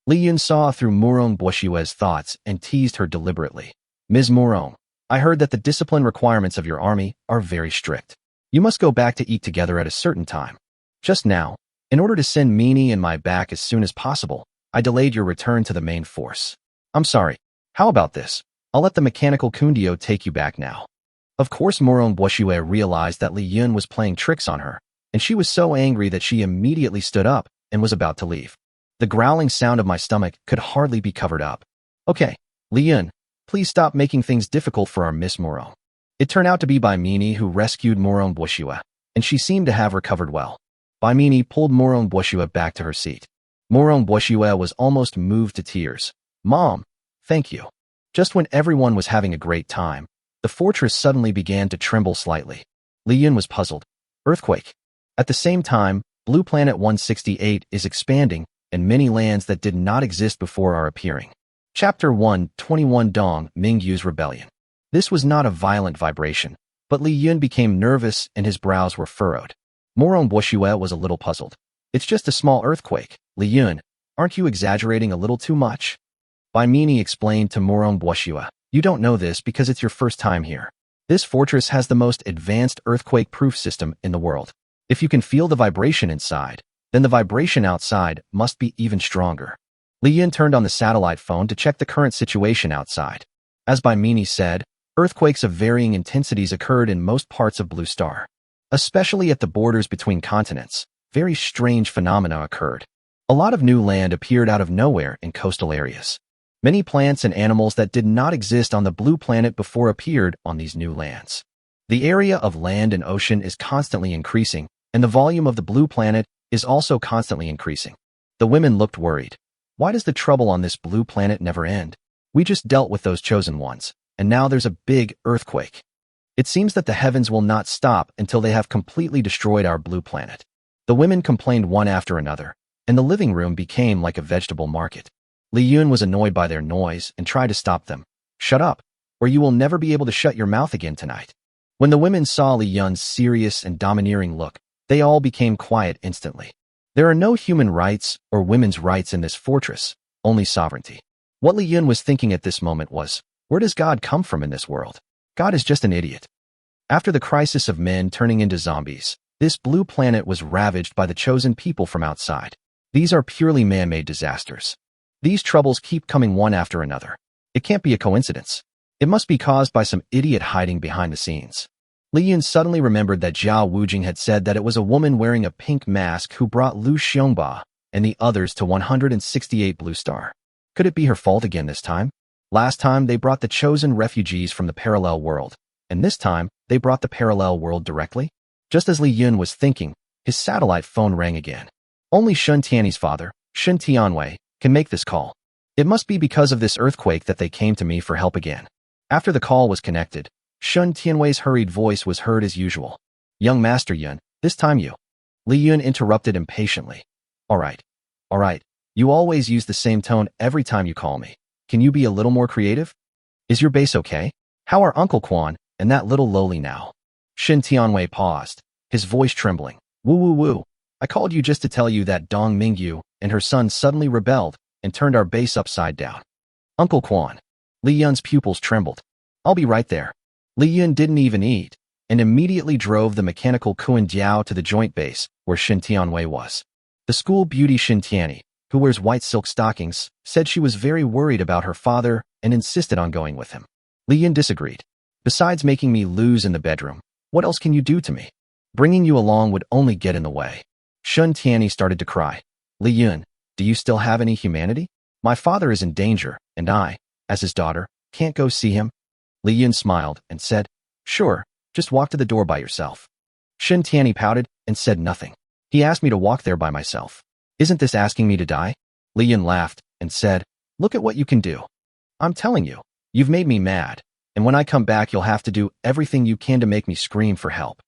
Li Yun saw through Morong Boshua's thoughts and teased her deliberately. Ms. Morong, I heard that the discipline requirements of your army are very strict. You must go back to eat together at a certain time. Just now, in order to send Meanie and my back as soon as possible, I delayed your return to the main force. I'm sorry. How about this? I'll let the mechanical Kundio take you back now. Of course, Morong Boshua realized that Li Yun was playing tricks on her, and she was so angry that she immediately stood up and was about to leave. The growling sound of my stomach could hardly be covered up. Okay, Li Yun, please stop making things difficult for our Miss Morong. It turned out to be Bai Meanie who rescued Morong Boshua, and she seemed to have recovered well. Bai Meanie pulled Morong Boshua back to her seat. Morong Boshua was almost moved to tears. Mom, thank you. Just when everyone was having a great time, the fortress suddenly began to tremble slightly. Li Yun was puzzled. Earthquake. At the same time, Blue Planet 168 is expanding, and many lands that did not exist before are appearing. Chapter 1:21 Dong Mingyu's Rebellion. This was not a violent vibration, but Li Yun became nervous and his brows were furrowed. Morong Boshua was a little puzzled. It's just a small earthquake. Li Yun, aren't you exaggerating a little too much? Bai Meanie explained to Morong Boshua, you don't know this because it's your first time here. This fortress has the most advanced earthquake-proof system in the world. If you can feel the vibration inside, then the vibration outside must be even stronger. Li Yun turned on the satellite phone to check the current situation outside. As Bai Meanie said, earthquakes of varying intensities occurred in most parts of Blue Star. Especially at the borders between continents, very strange phenomena occurred. A lot of new land appeared out of nowhere in coastal areas. Many plants and animals that did not exist on the Blue Planet before appeared on these new lands. The area of land and ocean is constantly increasing, and the volume of the Blue Planet is also constantly increasing. The women looked worried. Why does the trouble on this Blue Planet never end? We just dealt with those chosen ones, and now there's a big earthquake. It seems that the heavens will not stop until they have completely destroyed our Blue Planet. The women complained one after another, and the living room became like a vegetable market. Li Yun was annoyed by their noise and tried to stop them. Shut up, or you will never be able to shut your mouth again tonight. When the women saw Li Yun's serious and domineering look, they all became quiet instantly. There are no human rights or women's rights in this fortress, only sovereignty. What Li Yun was thinking at this moment was, where does God come from in this world? God is just an idiot. After the crisis of men turning into zombies, this Blue Planet was ravaged by the chosen people from outside. These are purely man-made disasters. These troubles keep coming one after another. It can't be a coincidence. It must be caused by some idiot hiding behind the scenes. Li Yun suddenly remembered that Zhao Wujing had said that it was a woman wearing a pink mask who brought Lu Xiongba and the others to 168 Blue Star. Could it be her fault again this time? Last time, they brought the chosen refugees from the parallel world, and this time, they brought the parallel world directly? Just as Li Yun was thinking, his satellite phone rang again. Only Shun Tianyi's father, Shun Tianwei, can make this call. It must be because of this earthquake that they came to me for help again. After the call was connected, Shun Tianwei's hurried voice was heard as usual. Young Master Yun, this time you. Li Yun interrupted impatiently. All right. You always use the same tone every time you call me. Can you be a little more creative? Is your base okay? How are Uncle Quan and that little lowly now? Shin Tianwei paused, his voice trembling. Woo. I called you just to tell you that Dong Mingyu and her son suddenly rebelled and turned our base upside down. Uncle Quan. Li Yun's pupils trembled. I'll be right there. Li Yun didn't even eat and immediately drove the mechanical Kuan Diao to the joint base where Shin Tianwei was. The school beauty Shin Tianyi, who wears white silk stockings, said she was very worried about her father and insisted on going with him. Li Yun disagreed. Besides making me lose in the bedroom, what else can you do to me? Bringing you along would only get in the way. Shun Tianyi started to cry. Li Yun, do you still have any humanity? My father is in danger, and I, as his daughter, can't go see him. Li Yun smiled and said, sure, just walk to the door by yourself. Shun Tianyi pouted and said nothing. He asked me to walk there by myself. Isn't this asking me to die? Li Yun laughed and said, look at what you can do. I'm telling you, you've made me mad, and when I come back you'll have to do everything you can to make me scream for help.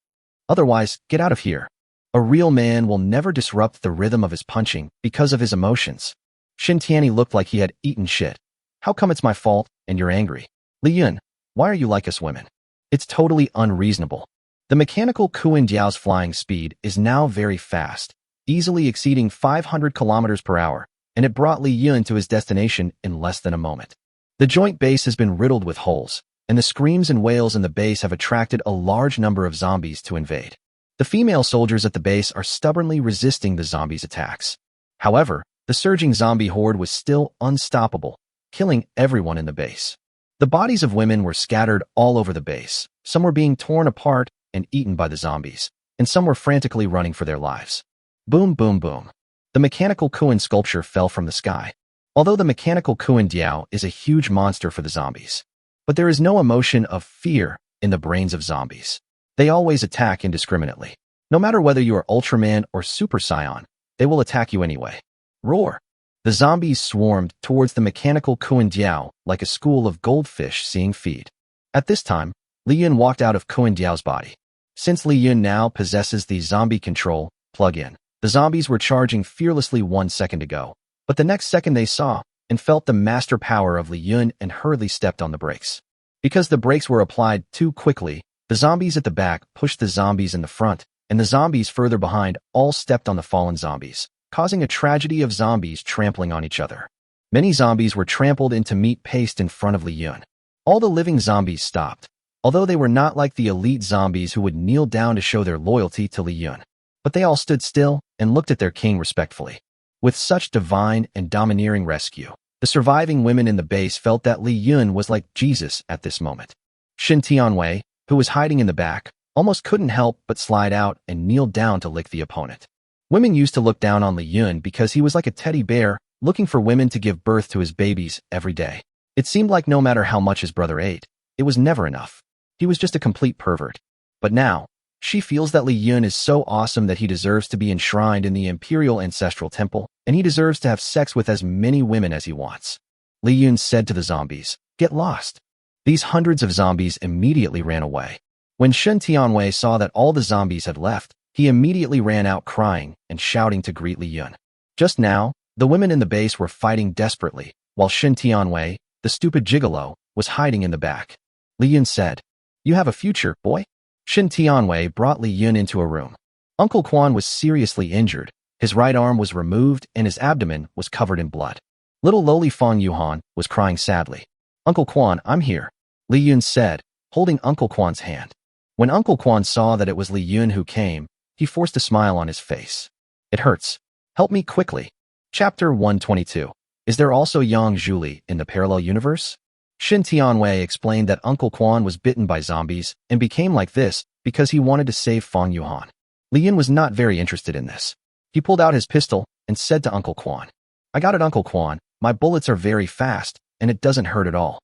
Otherwise, get out of here. A real man will never disrupt the rhythm of his punching because of his emotions. Shin Tianyi looked like he had eaten shit. How come it's my fault and you're angry? Li Yun, why are you like us women? It's totally unreasonable. The mechanical Kuan Diao's flying speed is now very fast, easily exceeding 500 kilometers per hour, and it brought Li Yun to his destination in less than a moment. The joint base has been riddled with holes, and the screams and wails in the base have attracted a large number of zombies to invade. The female soldiers at the base are stubbornly resisting the zombies' attacks. However, the surging zombie horde was still unstoppable, killing everyone in the base. The bodies of women were scattered all over the base. Some were being torn apart and eaten by the zombies, and some were frantically running for their lives. Boom, boom, boom. The mechanical Kuan sculpture fell from the sky. Although the mechanical Kuan Diao is a huge monster for the zombies, but there is no emotion of fear in the brains of zombies. They always attack indiscriminately. No matter whether you are Ultraman or Super Saiyan, they will attack you anyway. Roar! The zombies swarmed towards the mechanical Kuan Diao like a school of goldfish seeing feed. At this time, Li Yun walked out of Kuan Diao's body. Since Li Yun now possesses the zombie control plug-in, the zombies were charging fearlessly 1 second ago, but the next second they saw and felt the master power of Li Yun and hurriedly stepped on the brakes. Because the brakes were applied too quickly, the zombies at the back pushed the zombies in the front, and the zombies further behind all stepped on the fallen zombies, causing a tragedy of zombies trampling on each other. Many zombies were trampled into meat paste in front of Li Yun. All the living zombies stopped, although they were not like the elite zombies who would kneel down to show their loyalty to Li Yun. But they all stood still and looked at their king respectfully. With such divine and domineering rescue, the surviving women in the base felt that Li Yun was like Jesus at this moment. Shin Tianwei, who was hiding in the back, almost couldn't help but slide out and kneel down to lick the opponent. Women used to look down on Li Yun because he was like a teddy bear looking for women to give birth to his babies every day. It seemed like no matter how much his brother ate, it was never enough. He was just a complete pervert. But now, she feels that Li Yun is so awesome that he deserves to be enshrined in the Imperial Ancestral Temple, and he deserves to have sex with as many women as he wants. Li Yun said to the zombies, "Get lost." These hundreds of zombies immediately ran away. When Shen Tianwei saw that all the zombies had left, he immediately ran out crying and shouting to greet Li Yun. Just now, the women in the base were fighting desperately, while Shen Tianwei, the stupid gigolo, was hiding in the back. Li Yun said, "You have a future, boy." Shen Tianwei brought Li Yun into a room. Uncle Quan was seriously injured. His right arm was removed and his abdomen was covered in blood. Little lowly Fong Yuhan was crying sadly. "Uncle Quan, I'm here," Li Yun said, holding Uncle Quan's hand. When Uncle Quan saw that it was Li Yun who came, he forced a smile on his face. "It hurts. Help me quickly." Chapter 122. Is there also Yang Zhuli in the parallel universe? Shin Tianwei explained that Uncle Quan was bitten by zombies and became like this because he wanted to save Fong Yuhan. Li Yun was not very interested in this. He pulled out his pistol and said to Uncle Quan, "I got it, Uncle Quan. My bullets are very fast, and it doesn't hurt at all."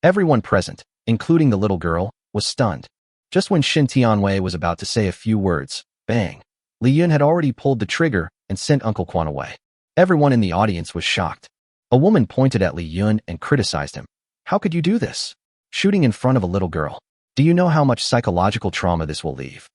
Everyone present, including the little girl, was stunned. Just when Shin Tianwei was about to say a few words, bang, Li Yun had already pulled the trigger and sent Uncle Quan away. Everyone in the audience was shocked. A woman pointed at Li Yun and criticized him. "How could you do this? Shooting in front of a little girl. Do you know how much psychological trauma this will leave?"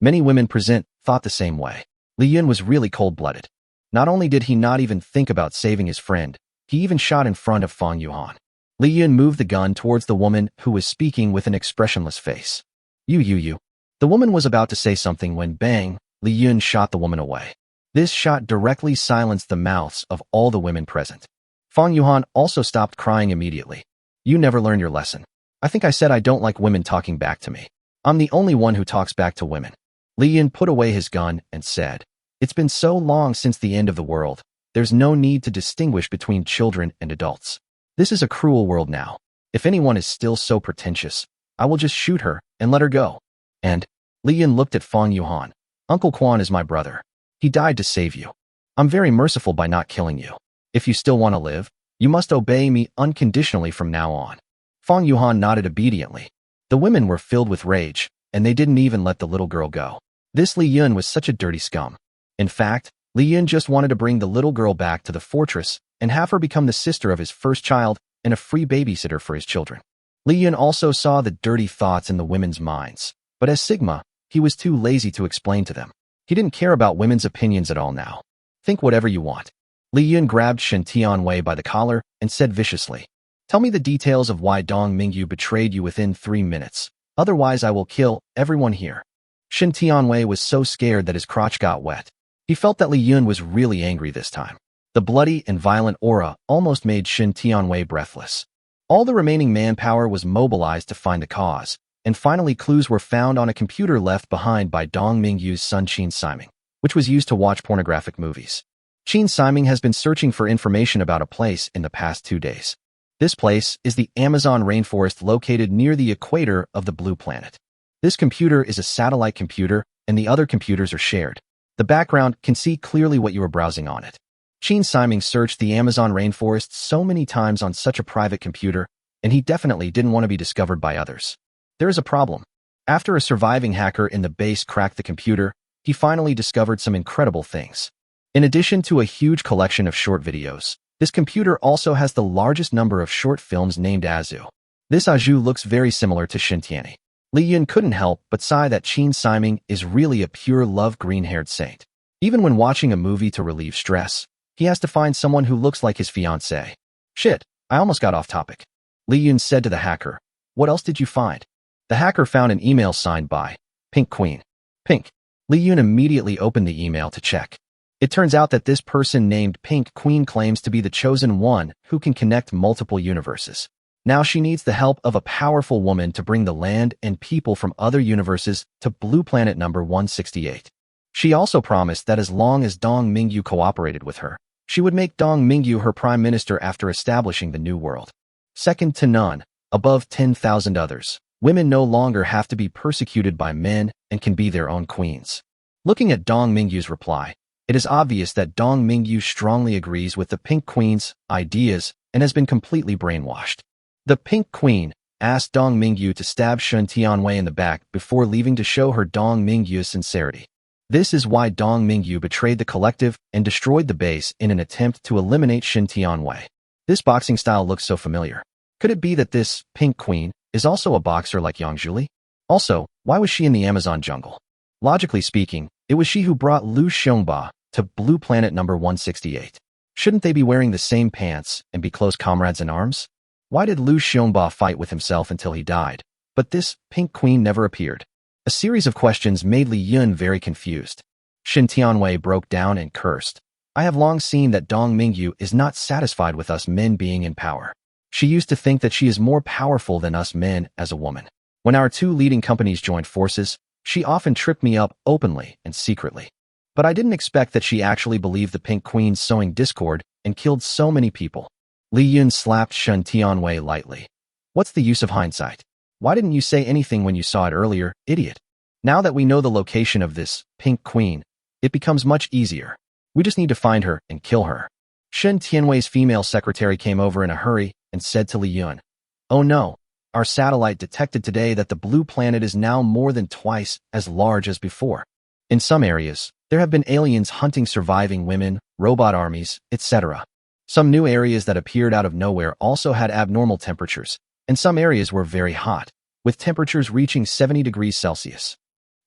Many women present thought the same way. Li Yun was really cold-blooded. Not only did he not even think about saving his friend, he even shot in front of Fong Yuhan. Li Yun moved the gun towards the woman who was speaking with an expressionless face. You. The woman was about to say something when bang, Li Yun shot the woman away. This shot directly silenced the mouths of all the women present. Fong Yuhan also stopped crying immediately. "You never learn your lesson. I think I said I don't like women talking back to me. I'm the only one who talks back to women." Li Yun put away his gun and said, "It's been so long since the end of the world. There's no need to distinguish between children and adults. This is a cruel world now. If anyone is still so pretentious, I will just shoot her and let her go." And Li Yun looked at Fang Yuhan. Uncle Quan is my brother. He died to save you. I'm very merciful by not killing you. If you still want to live, you must obey me unconditionally from now on. Fang Yuhan nodded obediently. The women were filled with rage, and they didn't even let the little girl go. This Li Yun was such a dirty scum. In fact, Li Yun just wanted to bring the little girl back to the fortress and have her become the sister of his first child and a free babysitter for his children. Li Yun also saw the dirty thoughts in the women's minds, but as Sigma, he was too lazy to explain to them. He didn't care about women's opinions at all now. Think whatever you want. Li Yun grabbed Shen Tianwei by the collar and said viciously, "Tell me the details of why Dong Mingyu betrayed you within 3 minutes. Otherwise I will kill everyone here." Shen Tianwei was so scared that his crotch got wet. He felt that Li Yun was really angry this time. The bloody and violent aura almost made Shen Tianwei breathless. All the remaining manpower was mobilized to find the cause, and finally clues were found on a computer left behind by Dong Mingyu's son Qin Siming, which was used to watch pornographic movies. Qin Siming has been searching for information about a place in the past 2 days. This place is the Amazon rainforest located near the equator of the blue planet. This computer is a satellite computer, and the other computers are shared. The background can see clearly what you are browsing on it. Qin Siming searched the Amazon rainforest so many times on such a private computer, and he definitely didn't want to be discovered by others. There is a problem. After a surviving hacker in the base cracked the computer, he finally discovered some incredible things. In addition to a huge collection of short videos, this computer also has the largest number of short films named Azu. This Azu looks very similar to Shintiani. Li Yun couldn't help but sigh that Qin Siming is really a pure love green-haired saint. Even when watching a movie to relieve stress, he has to find someone who looks like his fiancée. Shit, I almost got off topic. Li Yun said to the hacker, "What else did you find?" The hacker found an email signed by Pink Queen. Pink. Li Yun immediately opened the email to check. It turns out that this person named Pink Queen claims to be the chosen one who can connect multiple universes. Now she needs the help of a powerful woman to bring the land and people from other universes to Blue Planet number 168. She also promised that as long as Dong Mingyu cooperated with her, she would make Dong Mingyu her prime minister after establishing the new world. Second to none, above 10,000 others, women no longer have to be persecuted by men and can be their own queens. Looking at Dong Mingyu's reply, it is obvious that Dong Mingyu strongly agrees with the Pink Queen's ideas and has been completely brainwashed. The Pink Queen asked Dong Mingyu to stab Shen Tianwei in the back before leaving to show her Dong Mingyu's sincerity. This is why Dong Mingyu betrayed the collective and destroyed the base in an attempt to eliminate Shen Tianwei. This boxing style looks so familiar. Could it be that this Pink Queen is also a boxer like Yang Zhuli? Also, why was she in the Amazon jungle? Logically speaking, it was she who brought Lu Xiongba to Blue Planet number 168. Shouldn't they be wearing the same pants and be close comrades in arms? Why did Lu Xiongba fight with himself until he died, but this Pink Queen never appeared? A series of questions made Li Yun very confused. Shen Tianwei broke down and cursed. "I have long seen that Dong Mingyu is not satisfied with us men being in power. She used to think that she is more powerful than us men as a woman. When our 2 leading companies joined forces, she often tripped me up openly and secretly. But I didn't expect that she actually believed the Pink Queen sowing discord and killed so many people." Li Yun slapped Shen Tianwei lightly. "What's the use of hindsight? Why didn't you say anything when you saw it earlier, idiot? Now that we know the location of this Pink Queen, it becomes much easier. We just need to find her and kill her." Shen Tianwei's female secretary came over in a hurry and said to Li Yun, "Oh no, our satellite detected today that the blue planet is now more than twice as large as before. In some areas, there have been aliens hunting surviving women, robot armies, etc. Some new areas that appeared out of nowhere also had abnormal temperatures, and some areas were very hot, with temperatures reaching 70 degrees Celsius.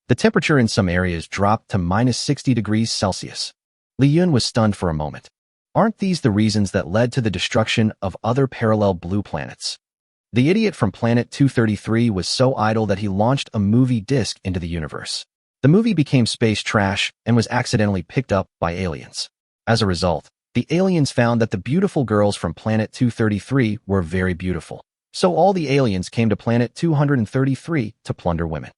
The temperature in some areas dropped to minus 60 degrees Celsius." Li Yun was stunned for a moment. Aren't these the reasons that led to the destruction of other parallel blue planets? The idiot from Planet 233 was so idle that he launched a movie disc into the universe. The movie became space trash and was accidentally picked up by aliens. As a result, the aliens found that the beautiful girls from Planet 233 were very beautiful. So all the aliens came to Planet 233 to plunder women.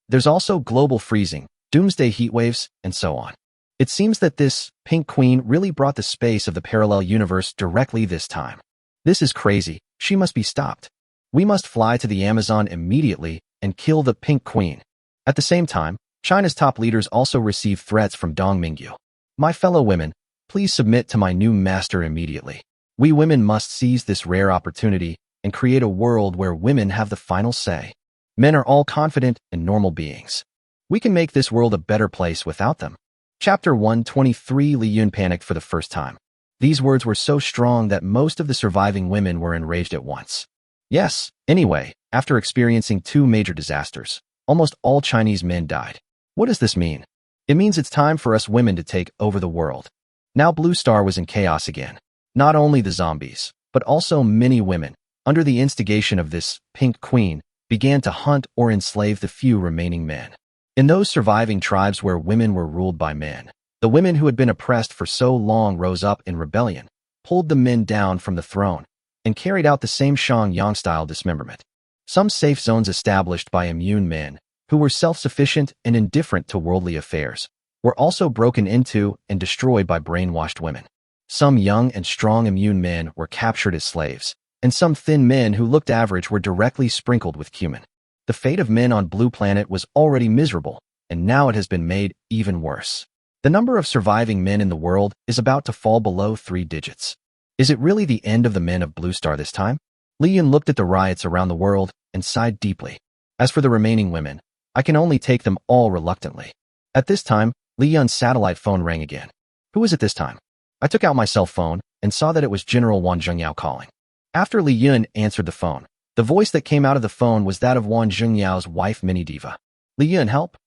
There's also global freezing, doomsday heat waves, and so on. It seems that this Pink Queen really brought the space of the parallel universe directly this time. This is crazy. She must be stopped. We must fly to the Amazon immediately and kill the Pink Queen. At the same time, China's top leaders also received threats from Dong Mingyu. My fellow women, please submit to my new master immediately. We women must seize this rare opportunity and create a world where women have the final say. Men are all confident and normal beings. We can make this world a better place without them. Chapter 123. Li Yun panicked for the first time. These words were so strong that most of the surviving women were enraged at once. Yes, anyway, after experiencing 2 major disasters, almost all Chinese men died. What does this mean? It means it's time for us women to take over the world. Now Blue Star was in chaos again. Not only the zombies, but also many women, under the instigation of this Pink Queen, began to hunt or enslave the few remaining men. In those surviving tribes where women were ruled by men, the women who had been oppressed for so long rose up in rebellion, pulled the men down from the throne, and carried out the same Shang-Yang-style dismemberment. Some safe zones established by immune men, who were self-sufficient and indifferent to worldly affairs, were also broken into and destroyed by brainwashed women. Some young and strong immune men were captured as slaves, and some thin men who looked average were directly sprinkled with cumin. The fate of men on Blue Planet was already miserable, and now it has been made even worse. The number of surviving men in the world is about to fall below 3 digits. Is it really the end of the men of Blue Star this time? Li Yun looked at the riots around the world and sighed deeply. As for the remaining women, I can only take them all reluctantly. At this time, Li Yun's satellite phone rang again. Who is it this time? I took out my cell phone and saw that it was General Wang Zhengyao calling. After Li Yun answered the phone, the voice that came out of the phone was that of Wang Zhengyao's wife Mini Diva. Li Yun, help?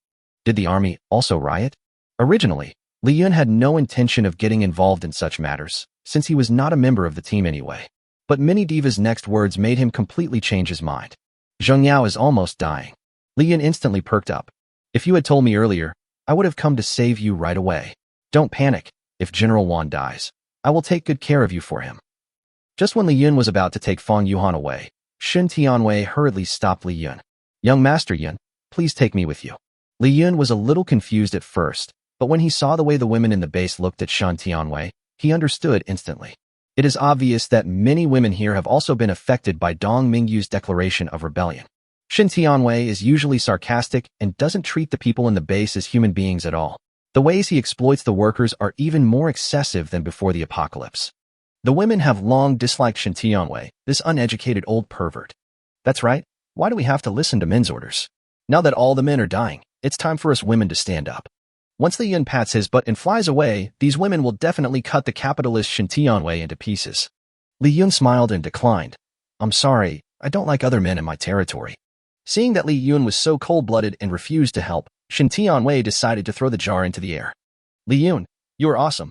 Did the army also riot? Originally, Li Yun had no intention of getting involved in such matters, since he was not a member of the team anyway. But Mini Diva's next words made him completely change his mind. Zhengyao is almost dying. Li Yun instantly perked up. If you had told me earlier, I would have come to save you right away. Don't panic. If General Wan dies, I will take good care of you for him. Just when Li Yun was about to take Fang Yuhan away, Shen Tianwei hurriedly stopped Li Yun. Young Master Yun, please take me with you. Li Yun was a little confused at first, but when he saw the way the women in the base looked at Shen Tianwei, he understood instantly. It is obvious that many women here have also been affected by Dong Mingyu's declaration of rebellion. Shen Tianwei is usually sarcastic and doesn't treat the people in the base as human beings at all. The ways he exploits the workers are even more excessive than before the apocalypse. The women have long disliked Shen Tianwei, this uneducated old pervert. That's right, why do we have to listen to men's orders? Now that all the men are dying, it's time for us women to stand up. Once Li Yun pats his butt and flies away, these women will definitely cut the capitalist Shen Tianwei into pieces. Li Yun smiled and declined. I'm sorry, I don't like other men in my territory. Seeing that Li Yun was so cold-blooded and refused to help, Shen Tianwei decided to throw the jar into the air. Li Yun, you are awesome.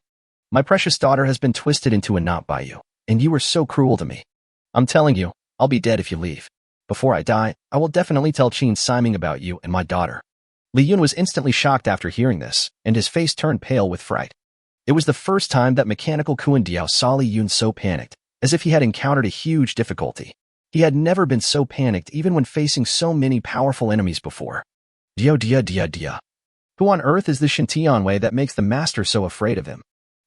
My precious daughter has been twisted into a knot by you, and you were so cruel to me. I'm telling you, I'll be dead if you leave. Before I die, I will definitely tell Qin Siming about you and my daughter. Li Yun was instantly shocked after hearing this, and his face turned pale with fright. It was the first time that Mechanical Kuan Diao saw Li Yun so panicked, as if he had encountered a huge difficulty. He had never been so panicked even when facing so many powerful enemies before. Dia. Who on earth is this Shen Tianwei that makes the master so afraid of him?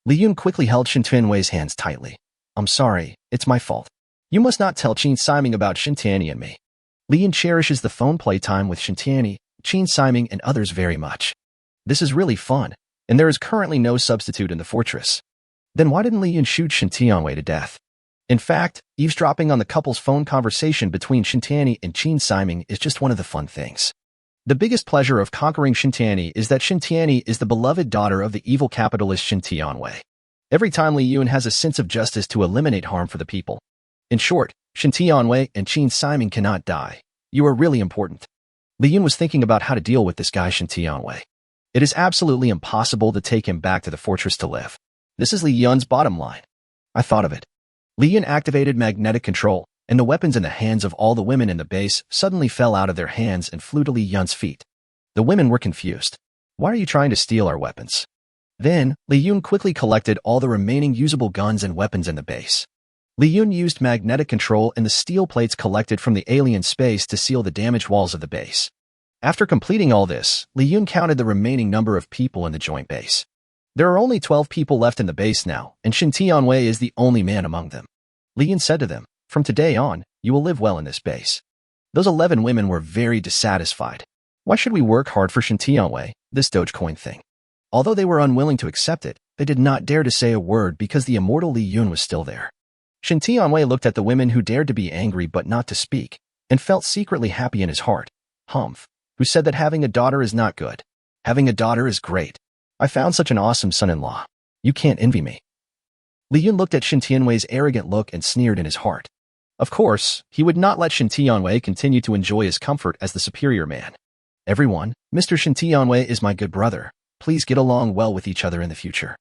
Li Yun quickly held Shen Tianwei's hands tightly. I'm sorry, it's my fault. You must not tell Qin Siming about Shen Tianyi and me. Li Yun cherishes the phone playtime with Shen Tianyi, Qin Siming, and others very much. This is really fun, and there is currently no substitute in the fortress. Then why didn't Li Yun shoot Shen Tianwei to death? In fact, eavesdropping on the couple's phone conversation between Shen Tianyi and Qin Siming is just one of the fun things. The biggest pleasure of conquering Shen Tianyi is that Shen Tianyi is the beloved daughter of the evil capitalist Shen Tianwei. Every time Li Yun has a sense of justice to eliminate harm for the people. In short, Shen Tianwei and Qin Siming cannot die. You are really important. Li Yun was thinking about how to deal with this guy Shen Tianwei. It is absolutely impossible to take him back to the fortress to live. This is Li Yun's bottom line. I thought of it. Li Yun activated magnetic control, and the weapons in the hands of all the women in the base suddenly fell out of their hands and flew to Li Yun's feet. The women were confused. Why are you trying to steal our weapons? Then, Li Yun quickly collected all the remaining usable guns and weapons in the base. Li Yun used magnetic control and the steel plates collected from the alien space to seal the damaged walls of the base. After completing all this, Li Yun counted the remaining number of people in the joint base. There are only 12 people left in the base now, and Shen Tianwei is the only man among them. Li Yun said to them, from today on, you will live well in this base. Those 11 women were very dissatisfied. Why should we work hard for Shintianwei, this Dogecoin thing? Although they were unwilling to accept it, they did not dare to say a word because the immortal Li Yun was still there. Shintianwei looked at the women who dared to be angry but not to speak, and felt secretly happy in his heart. Humph, who said that having a daughter is not good. Having a daughter is great. I found such an awesome son-in-law. You can't envy me. Li Yun looked at Shintianwei's arrogant look and sneered in his heart. Of course, he would not let Shintianwei continue to enjoy his comfort as the superior man. Everyone, Mr. Shintianwei is my good brother. Please get along well with each other in the future.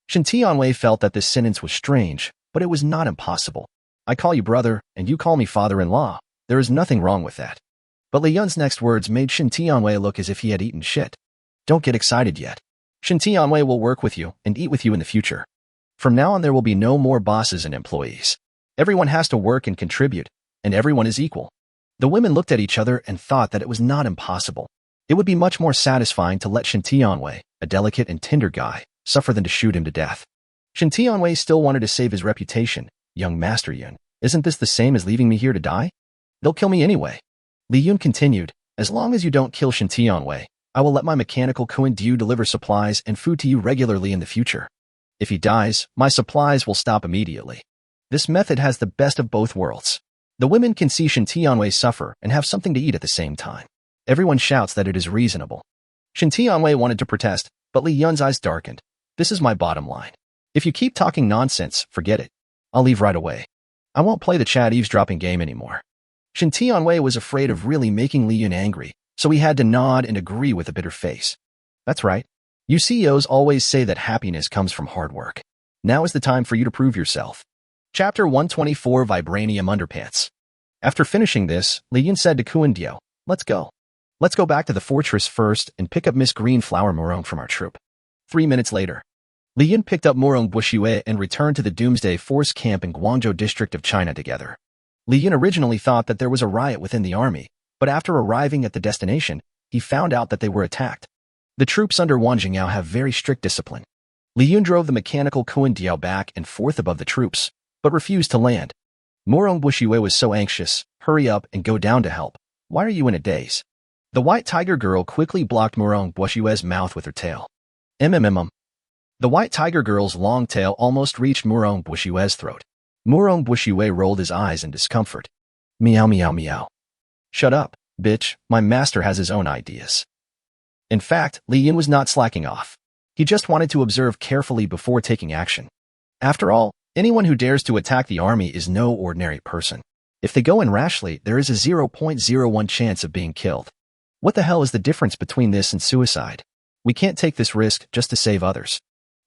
Shintianwei felt that this sentence was strange, but it was not impossible. I call you brother, and you call me father-in-law. There is nothing wrong with that. But Li Yun's next words made Shintianwei look as if he had eaten shit. Don't get excited yet. Shintianwei will work with you and eat with you in the future. From now on there will be no more bosses and employees. Everyone has to work and contribute, and everyone is equal. The women looked at each other and thought that it was not impossible. It would be much more satisfying to let Shintianwei, a delicate and tender guy, suffer than to shoot him to death. Shintianwei still wanted to save his reputation. Young Master Yun, isn't this the same as leaving me here to die? They'll kill me anyway. Li Yun continued, as long as you don't kill Shintianwei, I will let my mechanical Kuan-Diu deliver supplies and food to you regularly in the future. If he dies, my supplies will stop immediately. This method has the best of both worlds. The women can see Shintianwei suffer and have something to eat at the same time. Everyone shouts that it is reasonable. Shintianwei wanted to protest, but Li Yun's eyes darkened. This is my bottom line. If you keep talking nonsense, forget it. I'll leave right away. I won't play the chat eavesdropping game anymore. Shintianwei was afraid of really making Li Yun angry, so he had to nod and agree with a bitter face. That's right. You CEOs always say that happiness comes from hard work. Now is the time for you to prove yourself. Chapter 124 Vibranium Underpants. After finishing this, Li Yun said to Kuan-Diu, let's go. Let's go back to the fortress first and pick up Miss Greenflower Morong from our troop. 3 minutes later, Li Yun picked up Morong Bushiwei and returned to the Doomsday Force camp in Guangzhou district of China together. Li Yun originally thought that there was a riot within the army, but after arriving at the destination, he found out that they were attacked. The troops under Wang Jingyao have very strict discipline. Li Yun drove the mechanical Kuan-Diu back and forth above the troops, but refused to land. Morong Bushiwei was so anxious. Hurry up and go down to help. Why are you in a daze? The white tiger girl quickly blocked Morong Bushiwei's mouth with her tail. The white tiger girl's long tail almost reached Morong Bushiwei's throat. Morong Bushiwei rolled his eyes in discomfort. Meow meow meow. Shut up, bitch, my master has his own ideas. In fact, Li Yun was not slacking off. He just wanted to observe carefully before taking action. After all, anyone who dares to attack the army is no ordinary person. If they go in rashly, there is a 0.01 chance of being killed. What the hell is the difference between this and suicide? We can't take this risk just to save others.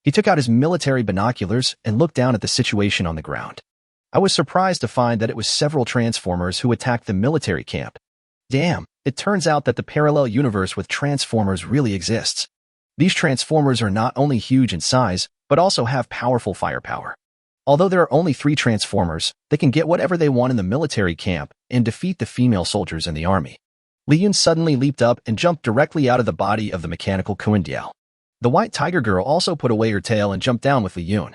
He took out his military binoculars and looked down at the situation on the ground. I was surprised to find that it was several Transformers who attacked the military camp. Damn, it turns out that the parallel universe with Transformers really exists. These Transformers are not only huge in size, but also have powerful firepower. Although there are only 3 Transformers, they can get whatever they want in the military camp and defeat the female soldiers in the army. Li Yun suddenly leaped up and jumped directly out of the body of the mechanical Kuan-Diu. The white tiger girl also put away her tail and jumped down with Li Yun.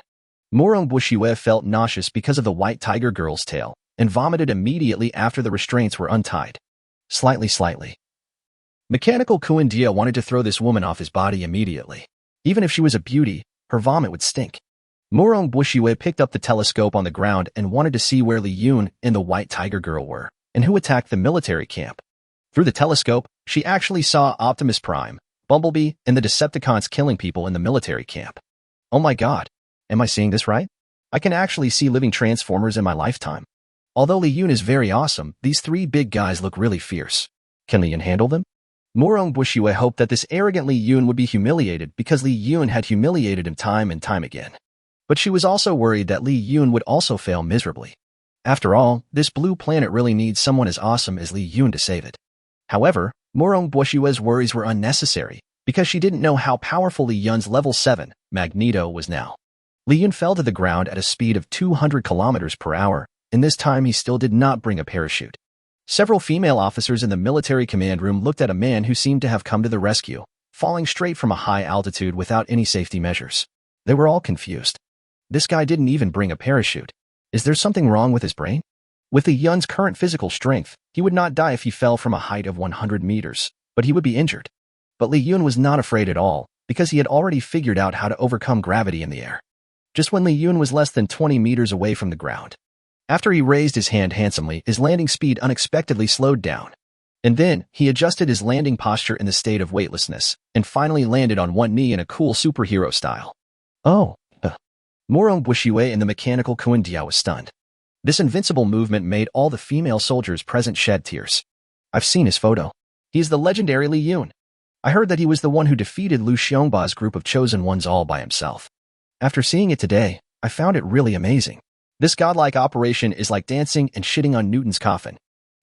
Morong Bushiwei felt nauseous because of the white tiger girl's tail and vomited immediately after the restraints were untied. Slightly. Mechanical Kuan-Diu wanted to throw this woman off his body immediately. Even if she was a beauty, her vomit would stink. Morong Bushiwei picked up the telescope on the ground and wanted to see where Li Yun and the white tiger girl were, and who attacked the military camp. Through the telescope, she actually saw Optimus Prime, Bumblebee, and the Decepticons killing people in the military camp. Oh my god, am I seeing this right? I can actually see living Transformers in my lifetime. Although Li Yun is very awesome, these 3 big guys look really fierce. Can Li Yun handle them? Morong Bushiwei hoped that this arrogant Li Yun would be humiliated because Li Yun had humiliated him time and time again. But she was also worried that Li Yun would also fail miserably. After all, this blue planet really needs someone as awesome as Li Yun to save it. However, Morong Bushiwei's worries were unnecessary because she didn't know how powerful Li Yun's level 7 Magneto was now. Li Yun fell to the ground at a speed of 200 kilometers per hour, and this time he still did not bring a parachute. Several female officers in the military command room looked at a man who seemed to have come to the rescue, falling straight from a high altitude without any safety measures. They were all confused. This guy didn't even bring a parachute. Is there something wrong with his brain? With Li Yun's current physical strength, he would not die if he fell from a height of 100 meters. but he would be injured. But Li Yun was not afraid at all, because he had already figured out how to overcome gravity in the air. Just when Li Yun was less than 20 meters away from the ground. After he raised his hand handsomely, his landing speed unexpectedly slowed down. And then, he adjusted his landing posture in the state of weightlessness, and finally landed on one knee in a cool superhero style. Oh, Morong Bushiwei and the mechanical Kuan Diao was stunned. This invincible movement made all the female soldiers present shed tears. I've seen his photo. He is the legendary Li Yun. I heard that he was the one who defeated Lu Xiongba's group of chosen ones all by himself. After seeing it today, I found it really amazing. This godlike operation is like dancing and shitting on Newton's coffin.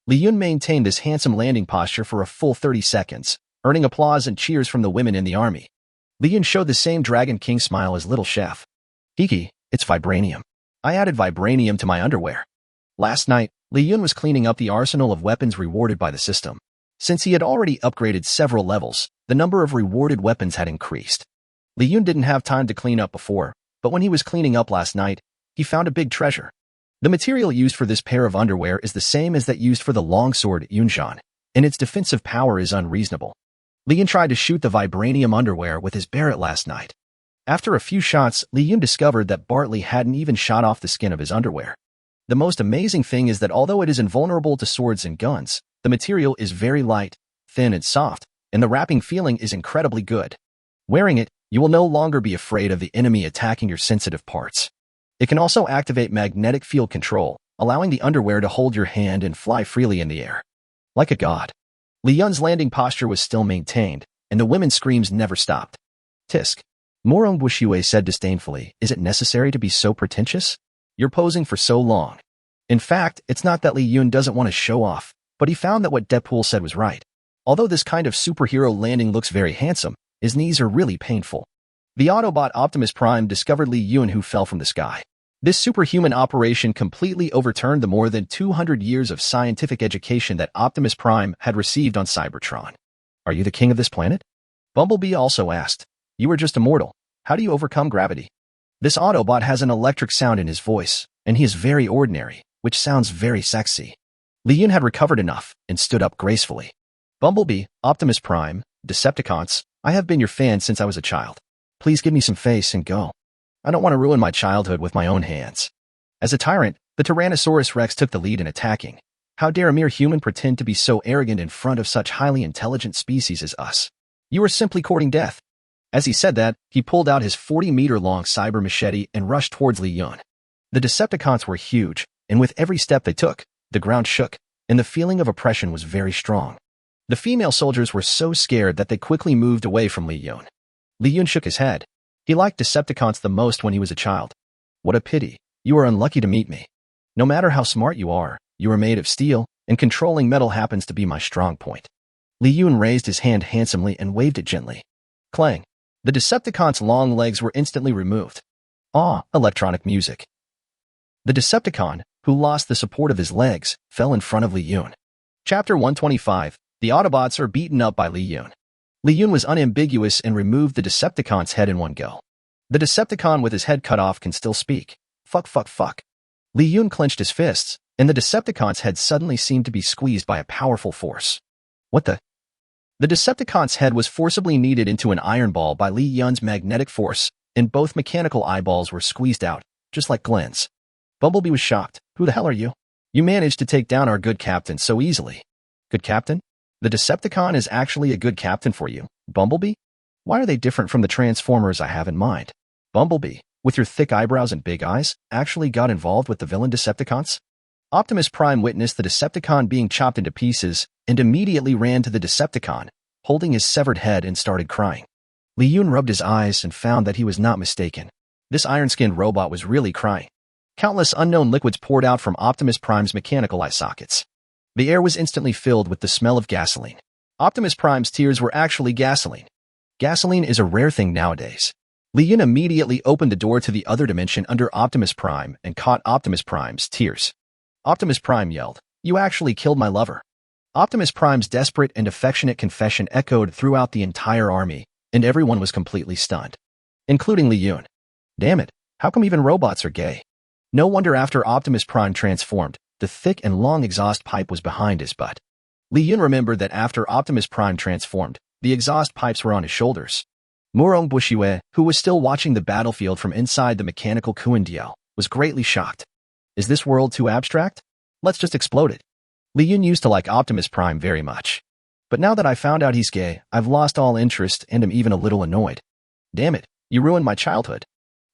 Li Yun maintained this handsome landing posture for a full 30 seconds, earning applause and cheers from the women in the army. Li Yun showed the same Dragon King smile as Little Chef. Hiki, it's vibranium. I added vibranium to my underwear. Last night, Li Yun was cleaning up the arsenal of weapons rewarded by the system. Since he had already upgraded several levels, the number of rewarded weapons had increased. Li Yun didn't have time to clean up before, but when he was cleaning up last night, he found a big treasure. The material used for this pair of underwear is the same as that used for the longsword Yunxian, and its defensive power is unreasonable. Li Yun tried to shoot the vibranium underwear with his Barrett last night. After a few shots, Li Yun discovered that Bartley hadn't even shot off the skin of his underwear. The most amazing thing is that although it is invulnerable to swords and guns, the material is very light, thin and soft, and the wrapping feeling is incredibly good. Wearing it, you will no longer be afraid of the enemy attacking your sensitive parts. It can also activate magnetic field control, allowing the underwear to hold your hand and fly freely in the air. Like a god. Li Yun's landing posture was still maintained, and the women's screams never stopped. Tisk. Morong Bushiwei said disdainfully, is it necessary to be so pretentious? You're posing for so long. In fact, it's not that Li Yun doesn't want to show off, but he found that what Deadpool said was right. Although this kind of superhero landing looks very handsome, his knees are really painful. The Autobot Optimus Prime discovered Li Yun who fell from the sky. This superhuman operation completely overturned the more than 200 years of scientific education that Optimus Prime had received on Cybertron. Are you the king of this planet? Bumblebee also asked. You are just a mortal. How do you overcome gravity? This Autobot has an electric sound in his voice, and he is very ordinary, which sounds very sexy. Li Yun had recovered enough and stood up gracefully. Bumblebee, Optimus Prime, Decepticons, I have been your fan since I was a child. Please give me some face and go. I don't want to ruin my childhood with my own hands. As a tyrant, the Tyrannosaurus Rex took the lead in attacking. How dare a mere human pretend to be so arrogant in front of such highly intelligent species as us? You are simply courting death. As he said that, he pulled out his 40-meter-long cyber machete and rushed towards Li Yun. The Decepticons were huge, and with every step they took, the ground shook, and the feeling of oppression was very strong. The female soldiers were so scared that they quickly moved away from Li Yun. Li Yun shook his head. He liked Decepticons the most when he was a child. What a pity. You are unlucky to meet me. No matter how smart you are made of steel, and controlling metal happens to be my strong point. Li Yun raised his hand handsomely and waved it gently. Clang. The Decepticon's long legs were instantly removed. Electronic music. The Decepticon, who lost the support of his legs, fell in front of Li Yun. Chapter 125. The Autobots are beaten up by Li Yun. Li Yun was unambiguous and removed the Decepticon's head in one go. The Decepticon with his head cut off can still speak. Fuck. Li Yun clenched his fists, and the Decepticon's head suddenly seemed to be squeezed by a powerful force. What the? The Decepticon's head was forcibly kneaded into an iron ball by Li Yun's magnetic force, and both mechanical eyeballs were squeezed out, just like Glenn's. Bumblebee was shocked. Who the hell are you? You managed to take down our good captain so easily. Good captain? The Decepticon is actually a good captain for you, Bumblebee? Why are they different from the Transformers I have in mind? Bumblebee, with your thick eyebrows and big eyes, actually got involved with the villain Decepticons? Optimus Prime witnessed the Decepticon being chopped into pieces and immediately ran to the Decepticon, holding his severed head and started crying. Li Yun rubbed his eyes and found that he was not mistaken. This iron-skinned robot was really crying. Countless unknown liquids poured out from Optimus Prime's mechanical eye sockets. The air was instantly filled with the smell of gasoline. Optimus Prime's tears were actually gasoline. Gasoline is a rare thing nowadays. Li Yun immediately opened the door to the other dimension under Optimus Prime and caught Optimus Prime's tears. Optimus Prime yelled, "You actually killed my lover." Optimus Prime's desperate and affectionate confession echoed throughout the entire army, and everyone was completely stunned, including Li Yun. Damn it, how come even robots are gay? No wonder after Optimus Prime transformed, the thick and long exhaust pipe was behind his butt. Li Yun remembered that after Optimus Prime transformed, the exhaust pipes were on his shoulders. Murong Bushiwe, who was still watching the battlefield from inside the mechanical Kuendiao, was greatly shocked. Is this world too abstract? Let's just explode it. Li Yun used to like Optimus Prime very much. But now that I found out he's gay, I've lost all interest and am even a little annoyed. Damn it, you ruined my childhood.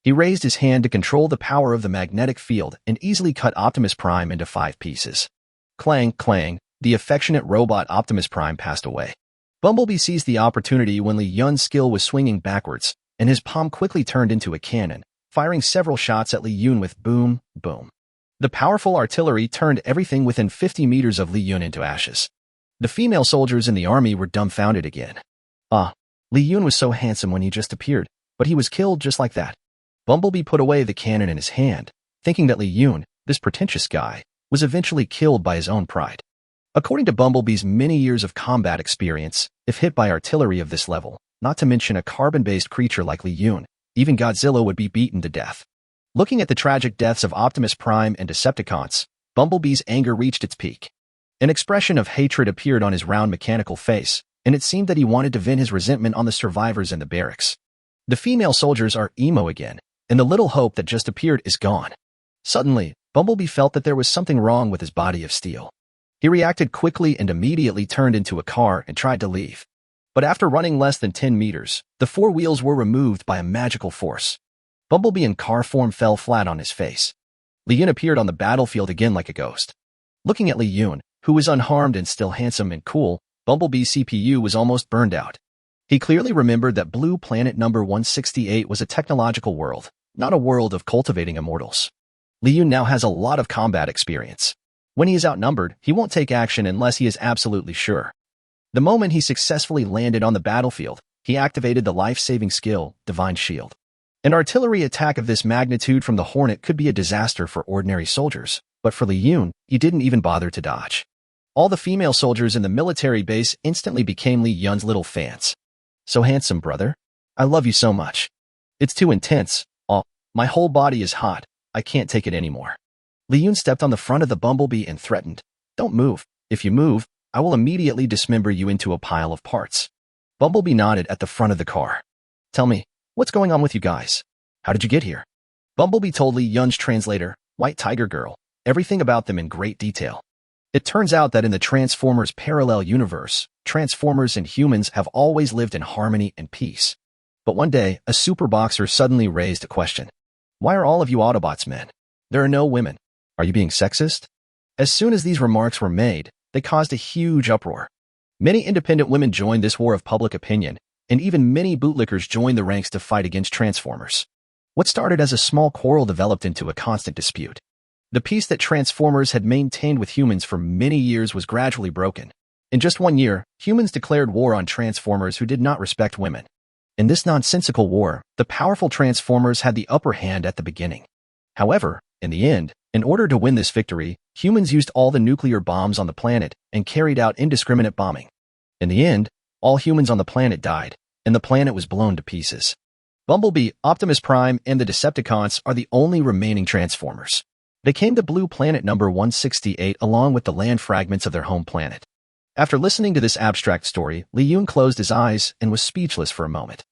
He raised his hand to control the power of the magnetic field and easily cut Optimus Prime into 5 pieces. Clang, clang, the affectionate robot Optimus Prime passed away. Bumblebee seized the opportunity when Li Yun's skill was swinging backwards, and his palm quickly turned into a cannon, firing several shots at Li Yun with boom, boom. The powerful artillery turned everything within 50 meters of Li Yun into ashes. The female soldiers in the army were dumbfounded again. Li Yun was so handsome when he just appeared, but he was killed just like that. Bumblebee put away the cannon in his hand, thinking that Li Yun, this pretentious guy, was eventually killed by his own pride. According to Bumblebee's many years of combat experience, if hit by artillery of this level, not to mention a carbon-based creature like Li Yun, even Godzilla would be beaten to death. Looking at the tragic deaths of Optimus Prime and Decepticons, Bumblebee's anger reached its peak. An expression of hatred appeared on his round mechanical face, and it seemed that he wanted to vent his resentment on the survivors in the barracks. The female soldiers are emo again, and the little hope that just appeared is gone. Suddenly, Bumblebee felt that there was something wrong with his body of steel. He reacted quickly and immediately turned into a car and tried to leave. But after running less than 10 meters, the 4 wheels were removed by a magical force. Bumblebee in car form fell flat on his face. Li Yun appeared on the battlefield again like a ghost. Looking at Li Yun, who was unharmed and still handsome and cool, Bumblebee's CPU was almost burned out. He clearly remembered that Blue Planet number 168 was a technological world, not a world of cultivating immortals. Li Yun now has a lot of combat experience. When he is outnumbered, he won't take action unless he is absolutely sure. The moment he successfully landed on the battlefield, he activated the life-saving skill, Divine Shield. An artillery attack of this magnitude from the Hornet could be a disaster for ordinary soldiers, but for Li Yun, he didn't even bother to dodge. All the female soldiers in the military base instantly became Li Yun's little fans. So handsome, brother. I love you so much. It's too intense. My whole body is hot. I can't take it anymore. Li Yun stepped on the front of the Bumblebee and threatened, "Don't move. If you move, I will immediately dismember you into a pile of parts." Bumblebee nodded at the front of the car. "Tell me, what's going on with you guys? How did you get here?" Bumblebee told Li Yun's translator, White Tiger Girl, everything about them in great detail. It turns out that in the Transformers parallel universe, Transformers and humans have always lived in harmony and peace. But one day, a super boxer suddenly raised a question. "Why are all of you Autobots men? There are no women. Are you being sexist?" As soon as these remarks were made, they caused a huge uproar. Many independent women joined this war of public opinion, and even many bootlickers joined the ranks to fight against Transformers. What started as a small quarrel developed into a constant dispute. The peace that Transformers had maintained with humans for many years was gradually broken. In just 1 year, humans declared war on Transformers who did not respect women. In this nonsensical war, the powerful Transformers had the upper hand at the beginning. However, in the end, in order to win this victory, humans used all the nuclear bombs on the planet and carried out indiscriminate bombing. In the end, all humans on the planet died, and the planet was blown to pieces. Bumblebee, Optimus Prime, and the Decepticons are the only remaining Transformers. They came to Blue Planet number 168 along with the land fragments of their home planet. After listening to this abstract story, Li Yun closed his eyes and was speechless for a moment.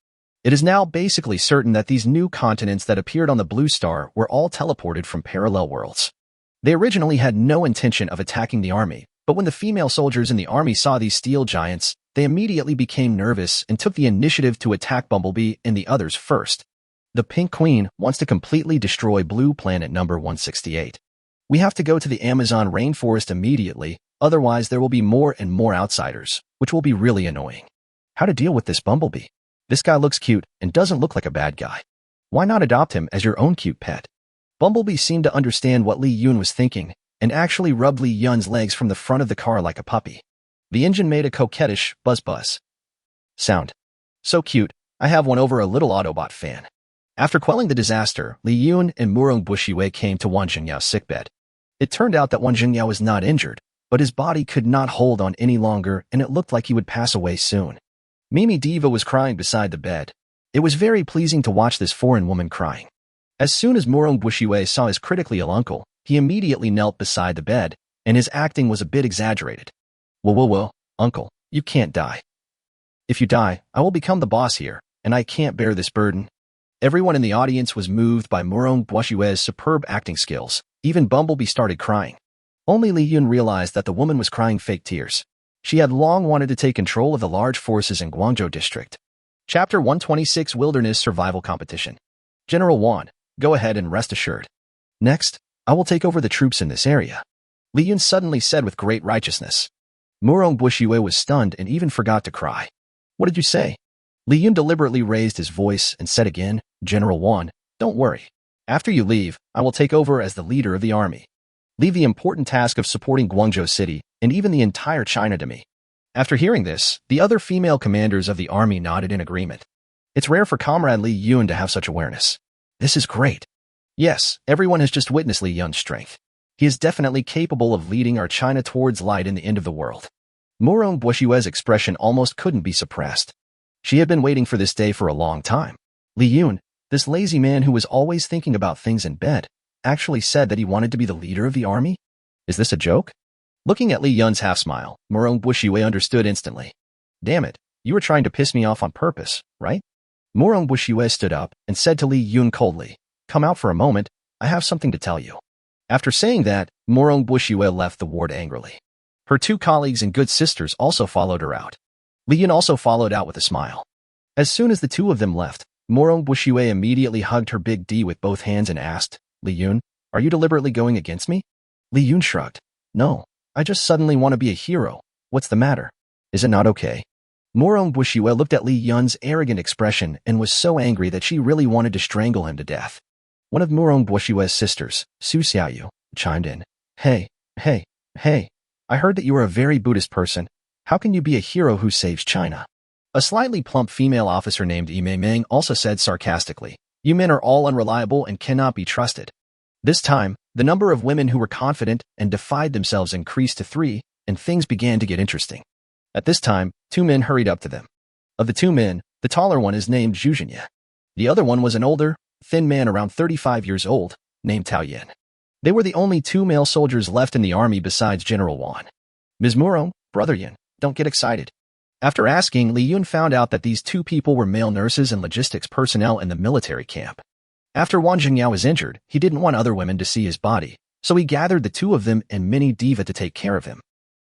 It is now basically certain that these new continents that appeared on the Blue Star were all teleported from parallel worlds. They originally had no intention of attacking the army, but when the female soldiers in the army saw these steel giants, they immediately became nervous and took the initiative to attack Bumblebee and the others first. The Pink Queen wants to completely destroy Blue Planet number 168. We have to go to the Amazon rainforest immediately, otherwise there will be more and more outsiders, which will be really annoying. How to deal with this Bumblebee? This guy looks cute and doesn't look like a bad guy. Why not adopt him as your own cute pet? Bumblebee seemed to understand what Li Yun was thinking and actually rubbed Li Yun's legs from the front of the car like a puppy. The engine made a coquettish buzz-buzz sound. So cute, I have one over a little Autobot fan. After quelling the disaster, Li Yun and Murong Bushiwe came to Wang Zhengyao's sickbed. It turned out that Wang Zhengyao was not injured, but his body could not hold on any longer and it looked like he would pass away soon. Mimi Diva was crying beside the bed. It was very pleasing to watch this foreign woman crying. As soon as Murong Bushiwe saw his critically ill uncle, he immediately knelt beside the bed, and his acting was a bit exaggerated. Whoa, uncle, you can't die. If you die, I will become the boss here, and I can't bear this burden. Everyone in the audience was moved by Murong Buoshue's superb acting skills. Even Bumblebee started crying. Only Li Yun realized that the woman was crying fake tears. She had long wanted to take control of the large forces in Guangzhou district. Chapter 126 Wilderness Survival Competition. General Wan, go ahead and rest assured. Next, I will take over the troops in this area. Li Yun suddenly said with great righteousness. Murong Buoshue was stunned and even forgot to cry. What did you say? Li Yun deliberately raised his voice and said again, General Wan, don't worry. After you leave, I will take over as the leader of the army. Leave the important task of supporting Guangzhou City and even the entire China to me. After hearing this, the other female commanders of the army nodded in agreement. It's rare for Comrade Li Yun to have such awareness. This is great. Yes, everyone has just witnessed Li Yun's strength. He is definitely capable of leading our China towards light in the end of the world. Murong Buoshue's expression almost couldn't be suppressed. She had been waiting for this day for a long time. Li Yun, this lazy man who was always thinking about things in bed, actually said that he wanted to be the leader of the army? Is this a joke? Looking at Li Yun's half-smile, Murong Buoshue understood instantly. Damn it, you were trying to piss me off on purpose, right? Murong Buoshue stood up and said to Li Yun coldly, Come out for a moment, I have something to tell you. After saying that, Murong Buoshue left the ward angrily. Her two colleagues and good sisters also followed her out. Li Yun also followed out with a smile. As soon as the two of them left, Murong Buoshue immediately hugged her big D with both hands and asked, Li Yun, are you deliberately going against me? Li Yun shrugged. No, I just suddenly want to be a hero. What's the matter? Is it not okay? Murong Buoshue looked at Li Yun's arrogant expression and was so angry that she really wanted to strangle him to death. One of Murong Buoshue's sisters, Su Xiaoyu, chimed in. Hey, I heard that you are a very Buddhist person. How can you be a hero who saves China? A slightly plump female officer named Yi Mei also said sarcastically, You men are all unreliable and cannot be trusted. This time, the number of women who were confident and defied themselves increased to 3, and things began to get interesting. At this time, 2 men hurried up to them. Of the 2 men, the taller one is named Zhu Zhenye. The other one was an older, thin man around 35 years old, named Tao Yin. They were the only 2 male soldiers left in the army besides General Wan. Ms. Murong, Brother Yin, don't get excited. After asking, Li Yun found out that these 2 people were male nurses and logistics personnel in the military camp. After Wang Jingyao was injured, he didn't want other women to see his body, so he gathered the 2 of them and Mini Diva to take care of him.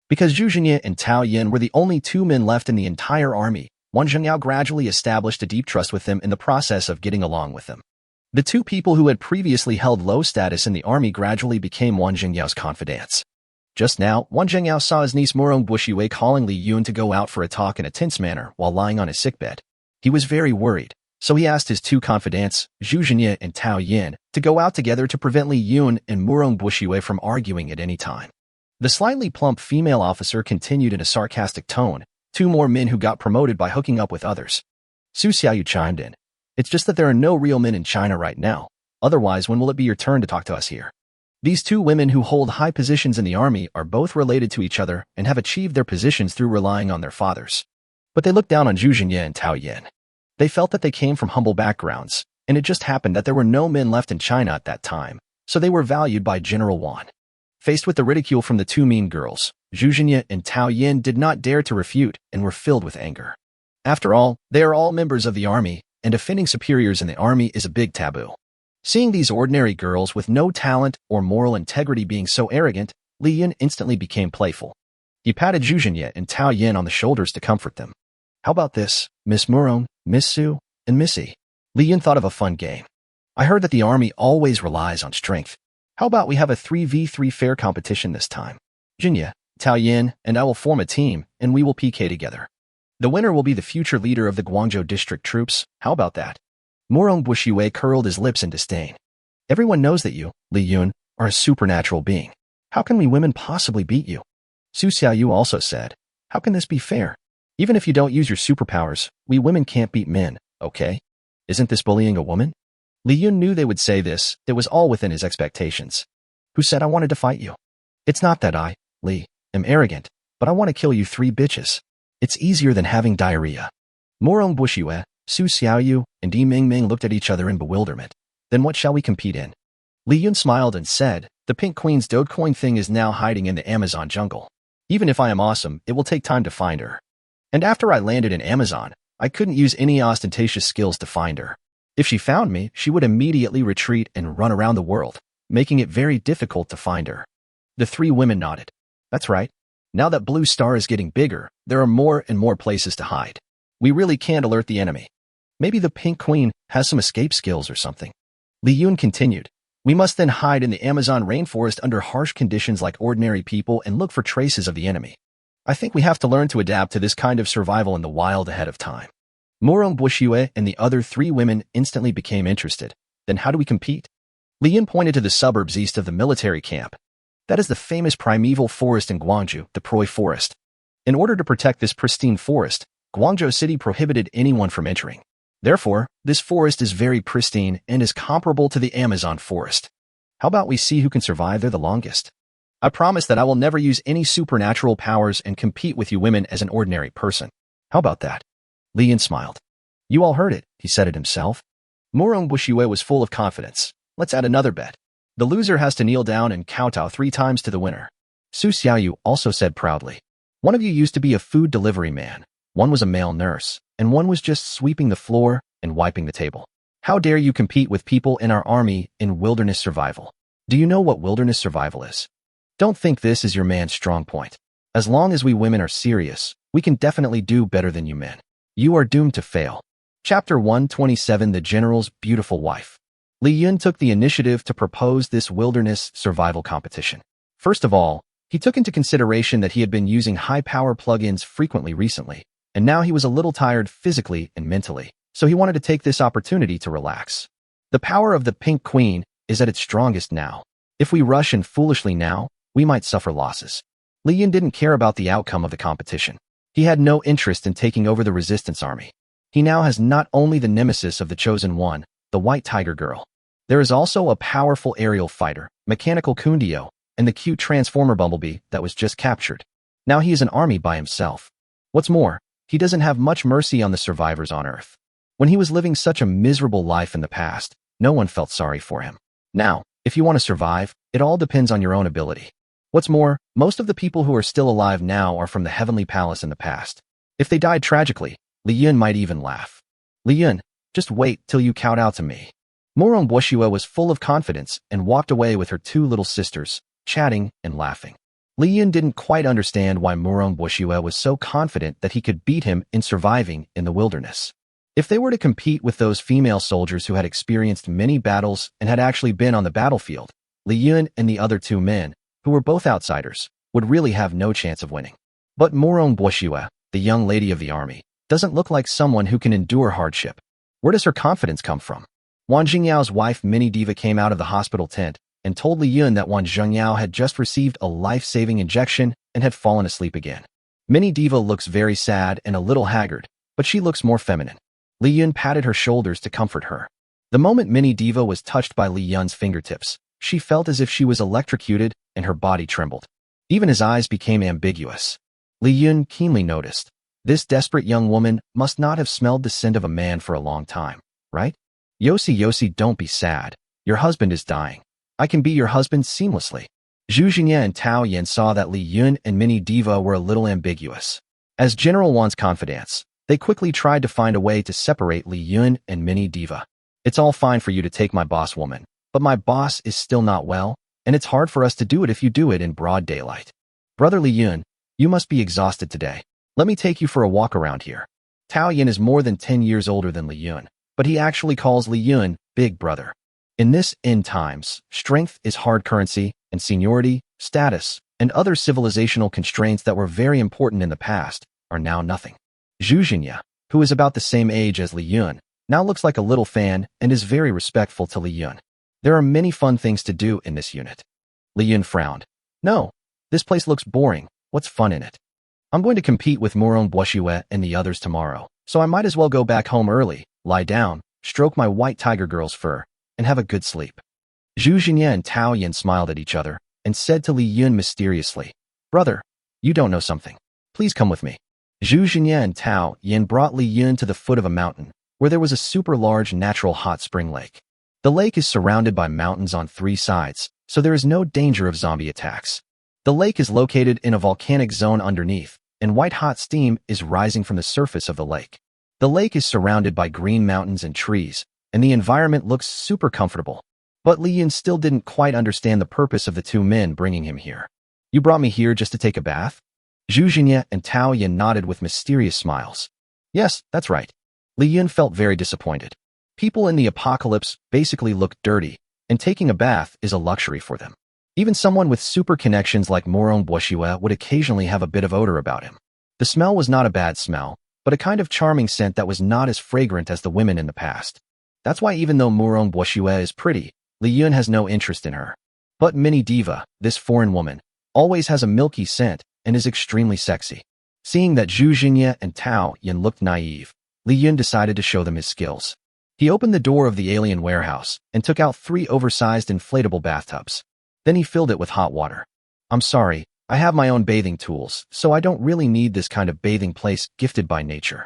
Because Zhu Zhenye and Tao Yin were the only 2 men left in the entire army, Wang Jingyao gradually established a deep trust with them in the process of getting along with them. The 2 people who had previously held low status in the army gradually became Wang Jingyao's confidants. Just now, Wang Jingyao saw his niece Murong Buoshue calling Li Yun to go out for a talk in a tense manner while lying on his sickbed. He was very worried, so he asked his 2 confidants, Zhu Zhenye and Tao Yin, to go out together to prevent Li Yun and Murong Buoshue from arguing at any time. The slightly plump female officer continued in a sarcastic tone, 2 more men who got promoted by hooking up with others. Su Xiaoyu chimed in. It's just that there are no real men in China right now. Otherwise, when will it be your turn to talk to us here? These 2 women who hold high positions in the army are both related to each other and have achieved their positions through relying on their fathers. But they looked down on Zhu Zhenye and Tao Yin. They felt that they came from humble backgrounds, and it just happened that there were no men left in China at that time, so they were valued by General Wan. Faced with the ridicule from the 2 mean girls, Zhu Zhenye and Tao Yin did not dare to refute and were filled with anger. After all, they are all members of the army, and offending superiors in the army is a big taboo. Seeing these ordinary girls with no talent or moral integrity being so arrogant, Li Yun instantly became playful. He patted Zhu Zhenye and Tao Yin on the shoulders to comfort them. How about this, Miss Murong, Miss Su, and Missy? Li Yun thought of a fun game. I heard that the army always relies on strength. How about we have a 3v3 fair competition this time? Zhenye, Tao Yin, and I will form a team, and we will PK together. The winner will be the future leader of the Guangzhou district troops. How about that? Murong Buoshue curled his lips in disdain. Everyone knows that you, Li Yun, are a supernatural being. How can we women possibly beat you? Su Xiaoyu also said, How can this be fair? Even if you don't use your superpowers, we women can't beat men, okay? Isn't this bullying a woman? Li Yun knew they would say this. It was all within his expectations. Who said I wanted to fight you? It's not that I, Li, am arrogant, but I want to kill you 3 bitches. It's easier than having diarrhea. Murong Buoshue, Su Xiaoyu, and Yi Mingming looked at each other in bewilderment. Then what shall we compete in? Li Yun smiled and said, The Pink Queen's Dogecoin thing is now hiding in the Amazon jungle. Even if I am awesome, it will take time to find her. And after I landed in Amazon, I couldn't use any ostentatious skills to find her. If she found me, she would immediately retreat and run around the world, making it very difficult to find her. The three women nodded. That's right. Now that Blue Star is getting bigger, there are more and more places to hide. We really can't alert the enemy. Maybe the Pink Queen has some escape skills or something. Li Yun continued. We must then hide in the Amazon rainforest under harsh conditions like ordinary people and look for traces of the enemy. I think we have to learn to adapt to this kind of survival in the wild ahead of time. Morong Bushue and the other three women instantly became interested. Then how do we compete? Li Yun pointed to the suburbs east of the military camp. That is the famous primeval forest in Guangzhou, the Proi Forest. In order to protect this pristine forest, Guangzhou City prohibited anyone from entering. Therefore, this forest is very pristine and is comparable to the Amazon forest. How about we see who can survive there the longest? I promise that I will never use any supernatural powers and compete with you women as an ordinary person. How about that? Li Yun smiled. You all heard it, he said it himself. Morong Bushue was full of confidence. Let's add another bet. The loser has to kneel down and kowtow 3 times to the winner. Su Xiaoyu also said proudly. One of you used to be a food delivery man, one was a male nurse, and one was just sweeping the floor and wiping the table. How dare you compete with people in our army in wilderness survival? Do you know what wilderness survival is? Don't think this is your man's strong point. As long as we women are serious, we can definitely do better than you men. You are doomed to fail. Chapter 127 The General's Beautiful Wife. Li Yun took the initiative to propose this wilderness survival competition. First of all, he took into consideration that he had been using high-power plugins frequently recently, and now he was a little tired physically and mentally, so he wanted to take this opportunity to relax. The power of the Pink Queen is at its strongest now. If we rush and foolishly now, we might suffer losses. Li Yun didn't care about the outcome of the competition. He had no interest in taking over the resistance army. He now has not only the nemesis of the Chosen One, the White Tiger Girl. There is also a powerful aerial fighter, Mechanical Kundio, and the cute Transformer Bumblebee that was just captured. Now he is an army by himself. What's more, he doesn't have much mercy on the survivors on Earth. When he was living such a miserable life in the past, no one felt sorry for him. Now, if you want to survive, it all depends on your own ability. What's more, most of the people who are still alive now are from the Heavenly Palace in the past. If they died tragically, Li Yun might even laugh. Li Yun, just wait till you kowtow to me. Morong Bushue was full of confidence and walked away with her 2 little sisters, chatting and laughing. Li Yun didn't quite understand why Morong Bushue was so confident that he could beat him in surviving in the wilderness. If they were to compete with those female soldiers who had experienced many battles and had actually been on the battlefield, Li Yun and the other 2 men, who were both outsiders, would really have no chance of winning. But Morong Bushue, the young lady of the army, doesn't look like someone who can endure hardship. Where does her confidence come from? Wang Jingyao's wife Mini Diva came out of the hospital tent and told Li Yun that Wang Jingyao had just received a life-saving injection and had fallen asleep again. Mini Diva looks very sad and a little haggard, but she looks more feminine. Li Yun patted her shoulders to comfort her. The moment Mini Diva was touched by Li Yun's fingertips, she felt as if she was electrocuted and her body trembled. Even his eyes became ambiguous. Li Yun keenly noticed. This desperate young woman must not have smelled the scent of a man for a long time, right? Yossi, don't be sad. Your husband is dying. I can be your husband seamlessly. Zhu Jingyan and Tao Yin saw that Li Yun and Mini Diva were a little ambiguous. As General Wan's confidants, they quickly tried to find a way to separate Li Yun and Mini Diva. It's all fine for you to take my boss woman, but my boss is still not well, and it's hard for us to do it if you do it in broad daylight. Brother Li Yun, you must be exhausted today. Let me take you for a walk around here. Tao Yin is more than 10 years older than Li Yun, but he actually calls Li Yun Big Brother. In this end times, strength is hard currency, and seniority, status, and other civilizational constraints that were very important in the past are now nothing. Zhu Jinya, who is about the same age as Li Yun, now looks like a little fan and is very respectful to Li Yun. There are many fun things to do in this unit. Li Yun frowned. No, this place looks boring. What's fun in it? I'm going to compete with Morong Bushue and the others tomorrow, so I might as well go back home early, lie down, stroke my white tiger girl's fur, and have a good sleep. Zhu Jinya and Tao Yin smiled at each other and said to Li Yun mysteriously, Brother, you don't know something. Please come with me. Zhu Jinya and Tao Yin brought Li Yun to the foot of a mountain, where there was a super large natural hot spring lake. The lake is surrounded by mountains on 3 sides, so there is no danger of zombie attacks. The lake is located in a volcanic zone underneath, and white-hot steam is rising from the surface of the lake. The lake is surrounded by green mountains and trees, and the environment looks super comfortable. But Li Yun still didn't quite understand the purpose of the two men bringing him here. You brought me here just to take a bath? Zhu Xinye and Tao Yin nodded with mysterious smiles. Yes, that's right. Li Yun felt very disappointed. People in the apocalypse basically look dirty, and taking a bath is a luxury for them. Even someone with super connections like Morong Boshue would occasionally have a bit of odor about him. The smell was not a bad smell, but a kind of charming scent that was not as fragrant as the women in the past. That's why even though Morong Boshue is pretty, Li Yun has no interest in her. But Mini Diva, this foreign woman, always has a milky scent and is extremely sexy. Seeing that Zhu Xinye and Tao Yin looked naive, Li Yun decided to show them his skills. He opened the door of the alien warehouse and took out 3 oversized inflatable bathtubs. Then he filled it with hot water. I'm sorry, I have my own bathing tools, so I don't really need this kind of bathing place gifted by nature.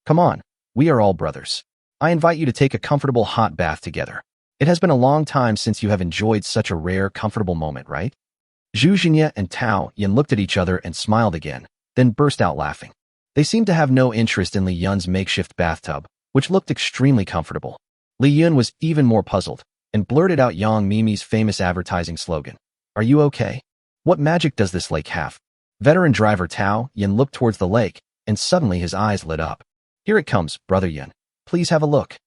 Come on, we are all brothers. I invite you to take a comfortable hot bath together. It has been a long time since you have enjoyed such a rare, comfortable moment, right? Zhu Xinye and Tao Yin looked at each other and smiled again, then burst out laughing. They seemed to have no interest in Li Yun's makeshift bathtub, which looked extremely comfortable. Li Yun was even more puzzled, and blurted out Yang Mimi's famous advertising slogan. Are you okay? What magic does this lake have? Veteran driver Tao Yin looked towards the lake, and suddenly his eyes lit up. Here it comes, Brother Yin. Please have a look.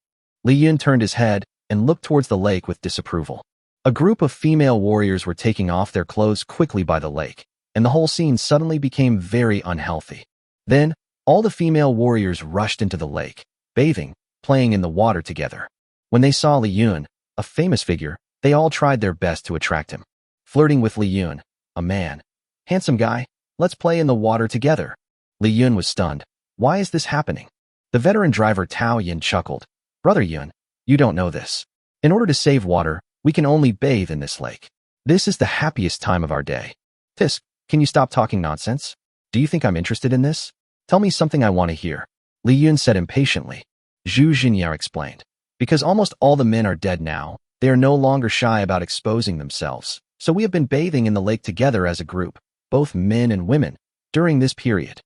Li Yun turned his head and looked towards the lake with disapproval. A group of female warriors were taking off their clothes quickly by the lake, and the whole scene suddenly became very unhealthy. Then, all the female warriors rushed into the lake, bathing, playing in the water together. When they saw Li Yun, a famous figure, they all tried their best to attract him. Flirting with Li Yun, a man. Handsome guy, let's play in the water together. Li Yun was stunned. Why is this happening? The veteran driver Tao Yin chuckled. Brother Yun, you don't know this. In order to save water, we can only bathe in this lake. This is the happiest time of our day. Tisk, can you stop talking nonsense? Do you think I'm interested in this? Tell me something I want to hear. Li Yun said impatiently. Zhu Xinye explained. Because almost all the men are dead now, they are no longer shy about exposing themselves, so we have been bathing in the lake together as a group, both men and women, during this period.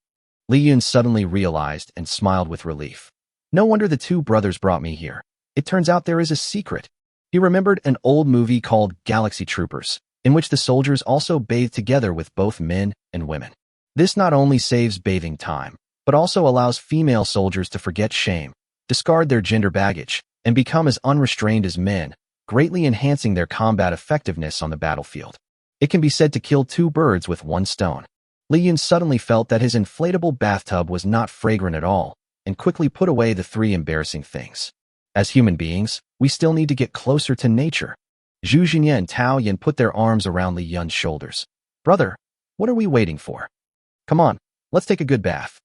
Li Yun suddenly realized and smiled with relief. No wonder the two brothers brought me here. It turns out there is a secret. He remembered an old movie called Galaxy Troopers, in which the soldiers also bathed together with both men and women. This not only saves bathing time, but also allows female soldiers to forget shame, discard their gender baggage, and become as unrestrained as men, greatly enhancing their combat effectiveness on the battlefield. It can be said to kill 2 birds with 1 stone. Li Yun suddenly felt that his inflatable bathtub was not fragrant at all, and quickly put away the 3 embarrassing things. As human beings, we still need to get closer to nature. Zhu Xinye and Tao Yin put their arms around Li Yun's shoulders. Brother, what are we waiting for? Come on, let's take a good bath.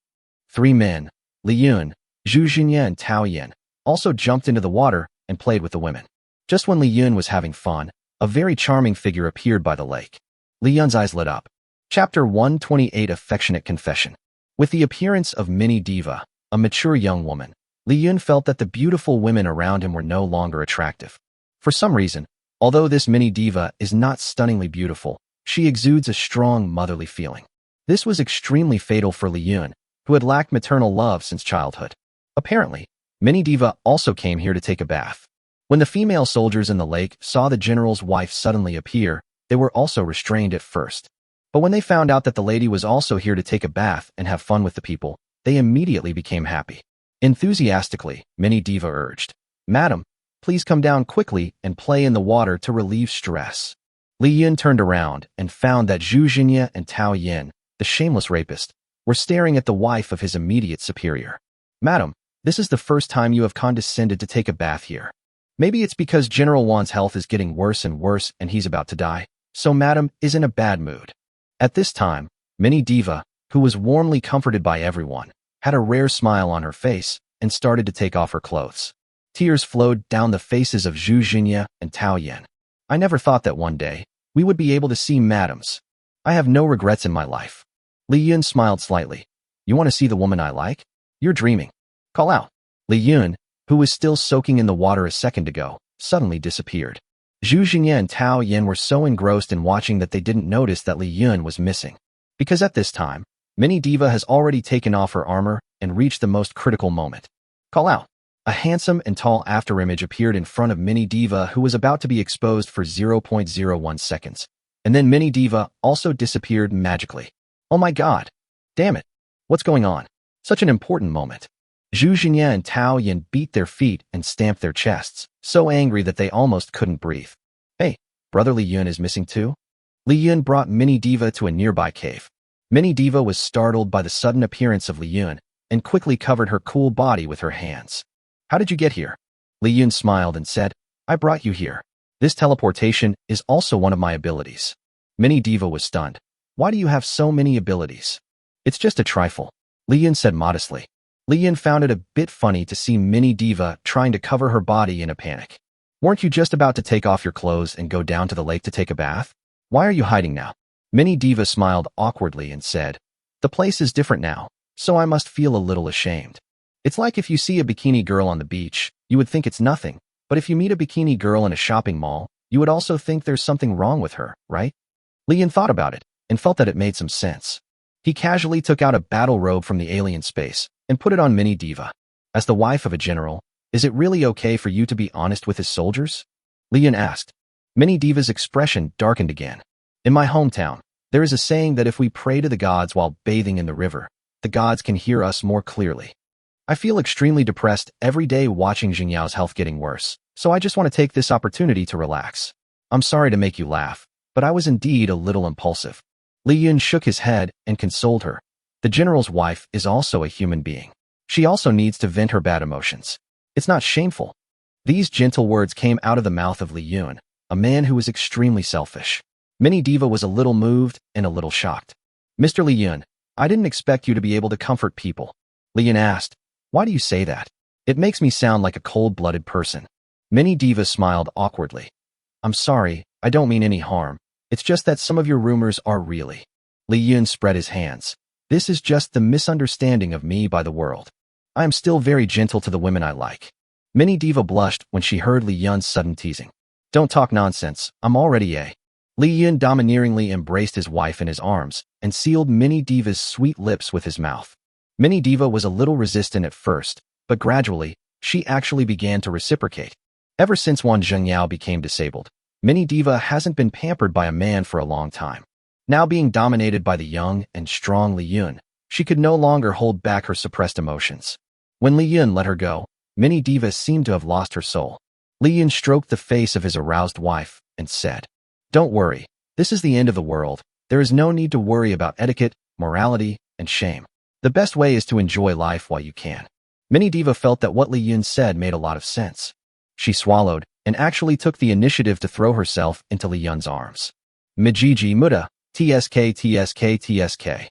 3 men, Li Yun, Zhu Xinye and Tao Yin, also jumped into the water and played with the women. Just when Li Yun was having fun, a very charming figure appeared by the lake. Li Yun's eyes lit up. Chapter 128 Affectionate Confession. With the appearance of Mini Diva, a mature young woman, Li Yun felt that the beautiful women around him were no longer attractive. For some reason, although this Mini Diva is not stunningly beautiful, she exudes a strong motherly feeling. This was extremely fatal for Li Yun, who had lacked maternal love since childhood. Apparently, Mini Diva also came here to take a bath. When the female soldiers in the lake saw the general's wife suddenly appear, they were also restrained at first. But when they found out that the lady was also here to take a bath and have fun with the people, they immediately became happy. Enthusiastically, Mini Diva urged, Madam, please come down quickly and play in the water to relieve stress. Li Yun turned around and found that Zhu Xinye and Tao Yin, the shameless rapist, were staring at the wife of his immediate superior. Madam, this is the first time you have condescended to take a bath here. Maybe it's because General Wan's health is getting worse and worse and he's about to die, so Madam is in a bad mood. At this time, Mini Diva, who was warmly comforted by everyone, had a rare smile on her face and started to take off her clothes. Tears flowed down the faces of Zhu Xinye and Tao Yin. I never thought that one day we would be able to see madams. I have no regrets in my life. Li Yun smiled slightly. You want to see the woman I like? You're dreaming. Call out. Li Yun, who was still soaking in the water a second ago, suddenly disappeared. Zhu Jingyan and Tao Yin were so engrossed in watching that they didn't notice that Li Yun was missing. Because at this time, Mini Diva has already taken off her armor and reached the most critical moment. Call out. A handsome and tall afterimage appeared in front of Mini Diva, who was about to be exposed for 0.01 seconds. And then Mini Diva also disappeared magically. Oh my god. Damn it. What's going on? Such an important moment. Zhu Jingyan and Tao Yin beat their feet and stamped their chests, so angry that they almost couldn't breathe. Hey, brother Li Yun is missing too? Li Yun brought Mini Diva to a nearby cave. Mini Diva was startled by the sudden appearance of Li Yun and quickly covered her cool body with her hands. How did you get here? Li Yun smiled and said, I brought you here. This teleportation is also one of my abilities. Mini Diva was stunned. Why do you have so many abilities? It's just a trifle, Li Yun said modestly. Li Yun found it a bit funny to see Mini Diva trying to cover her body in a panic. Weren't you just about to take off your clothes and go down to the lake to take a bath? Why are you hiding now? Mini Diva smiled awkwardly and said, the place is different now, so I must feel a little ashamed. It's like if you see a bikini girl on the beach, you would think it's nothing, but if you meet a bikini girl in a shopping mall, you would also think there's something wrong with her, right? Li Yun thought about it and felt that it made some sense. He casually took out a battle robe from the alien space and put it on Mini Diva. As the wife of a general, is it really okay for you to be honest with his soldiers? Li Yun asked. Mini Diva's expression darkened again. In my hometown, there is a saying that if we pray to the gods while bathing in the river, the gods can hear us more clearly. I feel extremely depressed every day watching Jingyao's health getting worse, so I just want to take this opportunity to relax. I'm sorry to make you laugh, but I was indeed a little impulsive. Li Yun shook his head and consoled her. The general's wife is also a human being. She also needs to vent her bad emotions. It's not shameful. These gentle words came out of the mouth of Li Yun, a man who was extremely selfish. Mini Diva was a little moved and a little shocked. Mr. Li Yun, I didn't expect you to be able to comfort people. Li Yun asked, why do you say that? It makes me sound like a cold-blooded person. Mini Diva smiled awkwardly. I'm sorry, I don't mean any harm. It's just that some of your rumors are really. Li Yun spread his hands. This is just the misunderstanding of me by the world. I am still very gentle to the women I like. Mini Diva blushed when she heard Li Yun's sudden teasing. Don't talk nonsense, I'm already a. Li Yun domineeringly embraced his wife in his arms and sealed Mini Diva's sweet lips with his mouth. Mini Diva was a little resistant at first, but gradually, she actually began to reciprocate. Ever since Wan Zhengyao became disabled, Mini Diva hasn't been pampered by a man for a long time. Now being dominated by the young and strong Li Yun, she could no longer hold back her suppressed emotions. When Li Yun let her go, Mini Diva seemed to have lost her soul. Li Yun stroked the face of his aroused wife and said, don't worry, this is the end of the world. There is no need to worry about etiquette, morality, and shame. The best way is to enjoy life while you can. Mini Diva felt that what Li Yun said made a lot of sense. She swallowed and actually took the initiative to throw herself into Li Yun's arms. Mijiji Muda, TSK TSK TSK.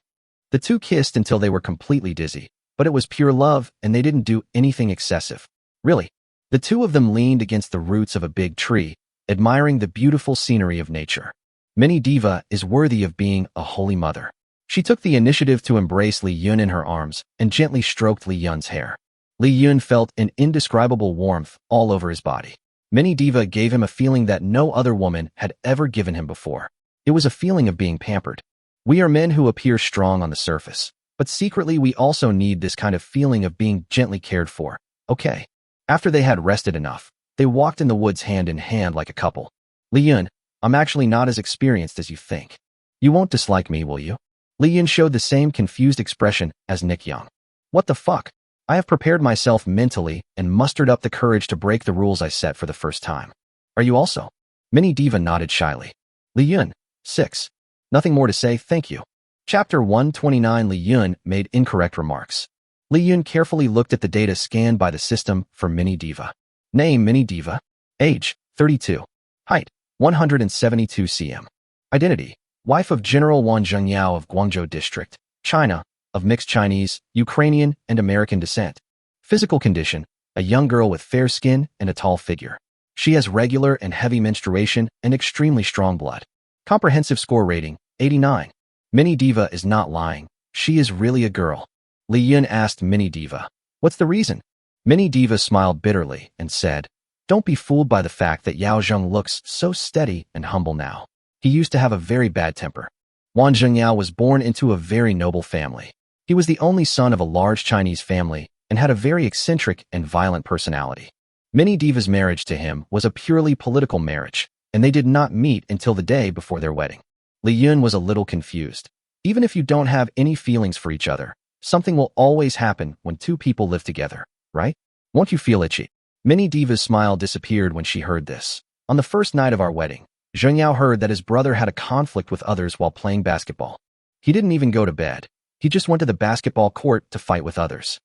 The two kissed until they were completely dizzy, but it was pure love and they didn't do anything excessive. Really. The two of them leaned against the roots of a big tree, admiring the beautiful scenery of nature. Mini Diva is worthy of being a holy mother. She took the initiative to embrace Li Yun in her arms and gently stroked Li Yun's hair. Li Yun felt an indescribable warmth all over his body. Mini Diva gave him a feeling that no other woman had ever given him before. It was a feeling of being pampered. We are men who appear strong on the surface, but secretly we also need this kind of feeling of being gently cared for. Okay. After they had rested enough, they walked in the woods hand in hand like a couple. Li Yun, I'm actually not as experienced as you think. You won't dislike me, will you? Li Yun showed the same confused expression as Nick Young. What the fuck? I have prepared myself mentally and mustered up the courage to break the rules I set for the first time. Are you also? Mini Diva nodded shyly. Li Yun, 6. Nothing more to say, thank you. Chapter 129. Li Yun made incorrect remarks. Li Yun carefully looked at the data scanned by the system for Mini Diva. Name Mini Diva. Age, 32. Height, 172 cm. Identity, wife of General Wan Zhengyao of Guangzhou District, China, of mixed Chinese, Ukrainian, and American descent. Physical condition, a young girl with fair skin and a tall figure. She has regular and heavy menstruation and extremely strong blood. Comprehensive score rating, 89. Mini Diva is not lying. She is really a girl. Li Yun asked Mini Diva, what's the reason? Mini Diva smiled bitterly and said, Don't be fooled by the fact that Yao Zheng looks so steady and humble now. He used to have a very bad temper. Wang Zhengyao was born into a very noble family. He was the only son of a large Chinese family and had a very eccentric and violent personality. Mini Diva's marriage to him was a purely political marriage, and they did not meet until the day before their wedding. Li Yun was a little confused. Even if you don't have any feelings for each other, something will always happen when two people live together, right? Won't you feel itchy? Mini Diva's smile disappeared when she heard this. On the first night of our wedding, Zhengyao heard that his brother had a conflict with others while playing basketball. He didn't even go to bed. He just went to the basketball court to fight with others.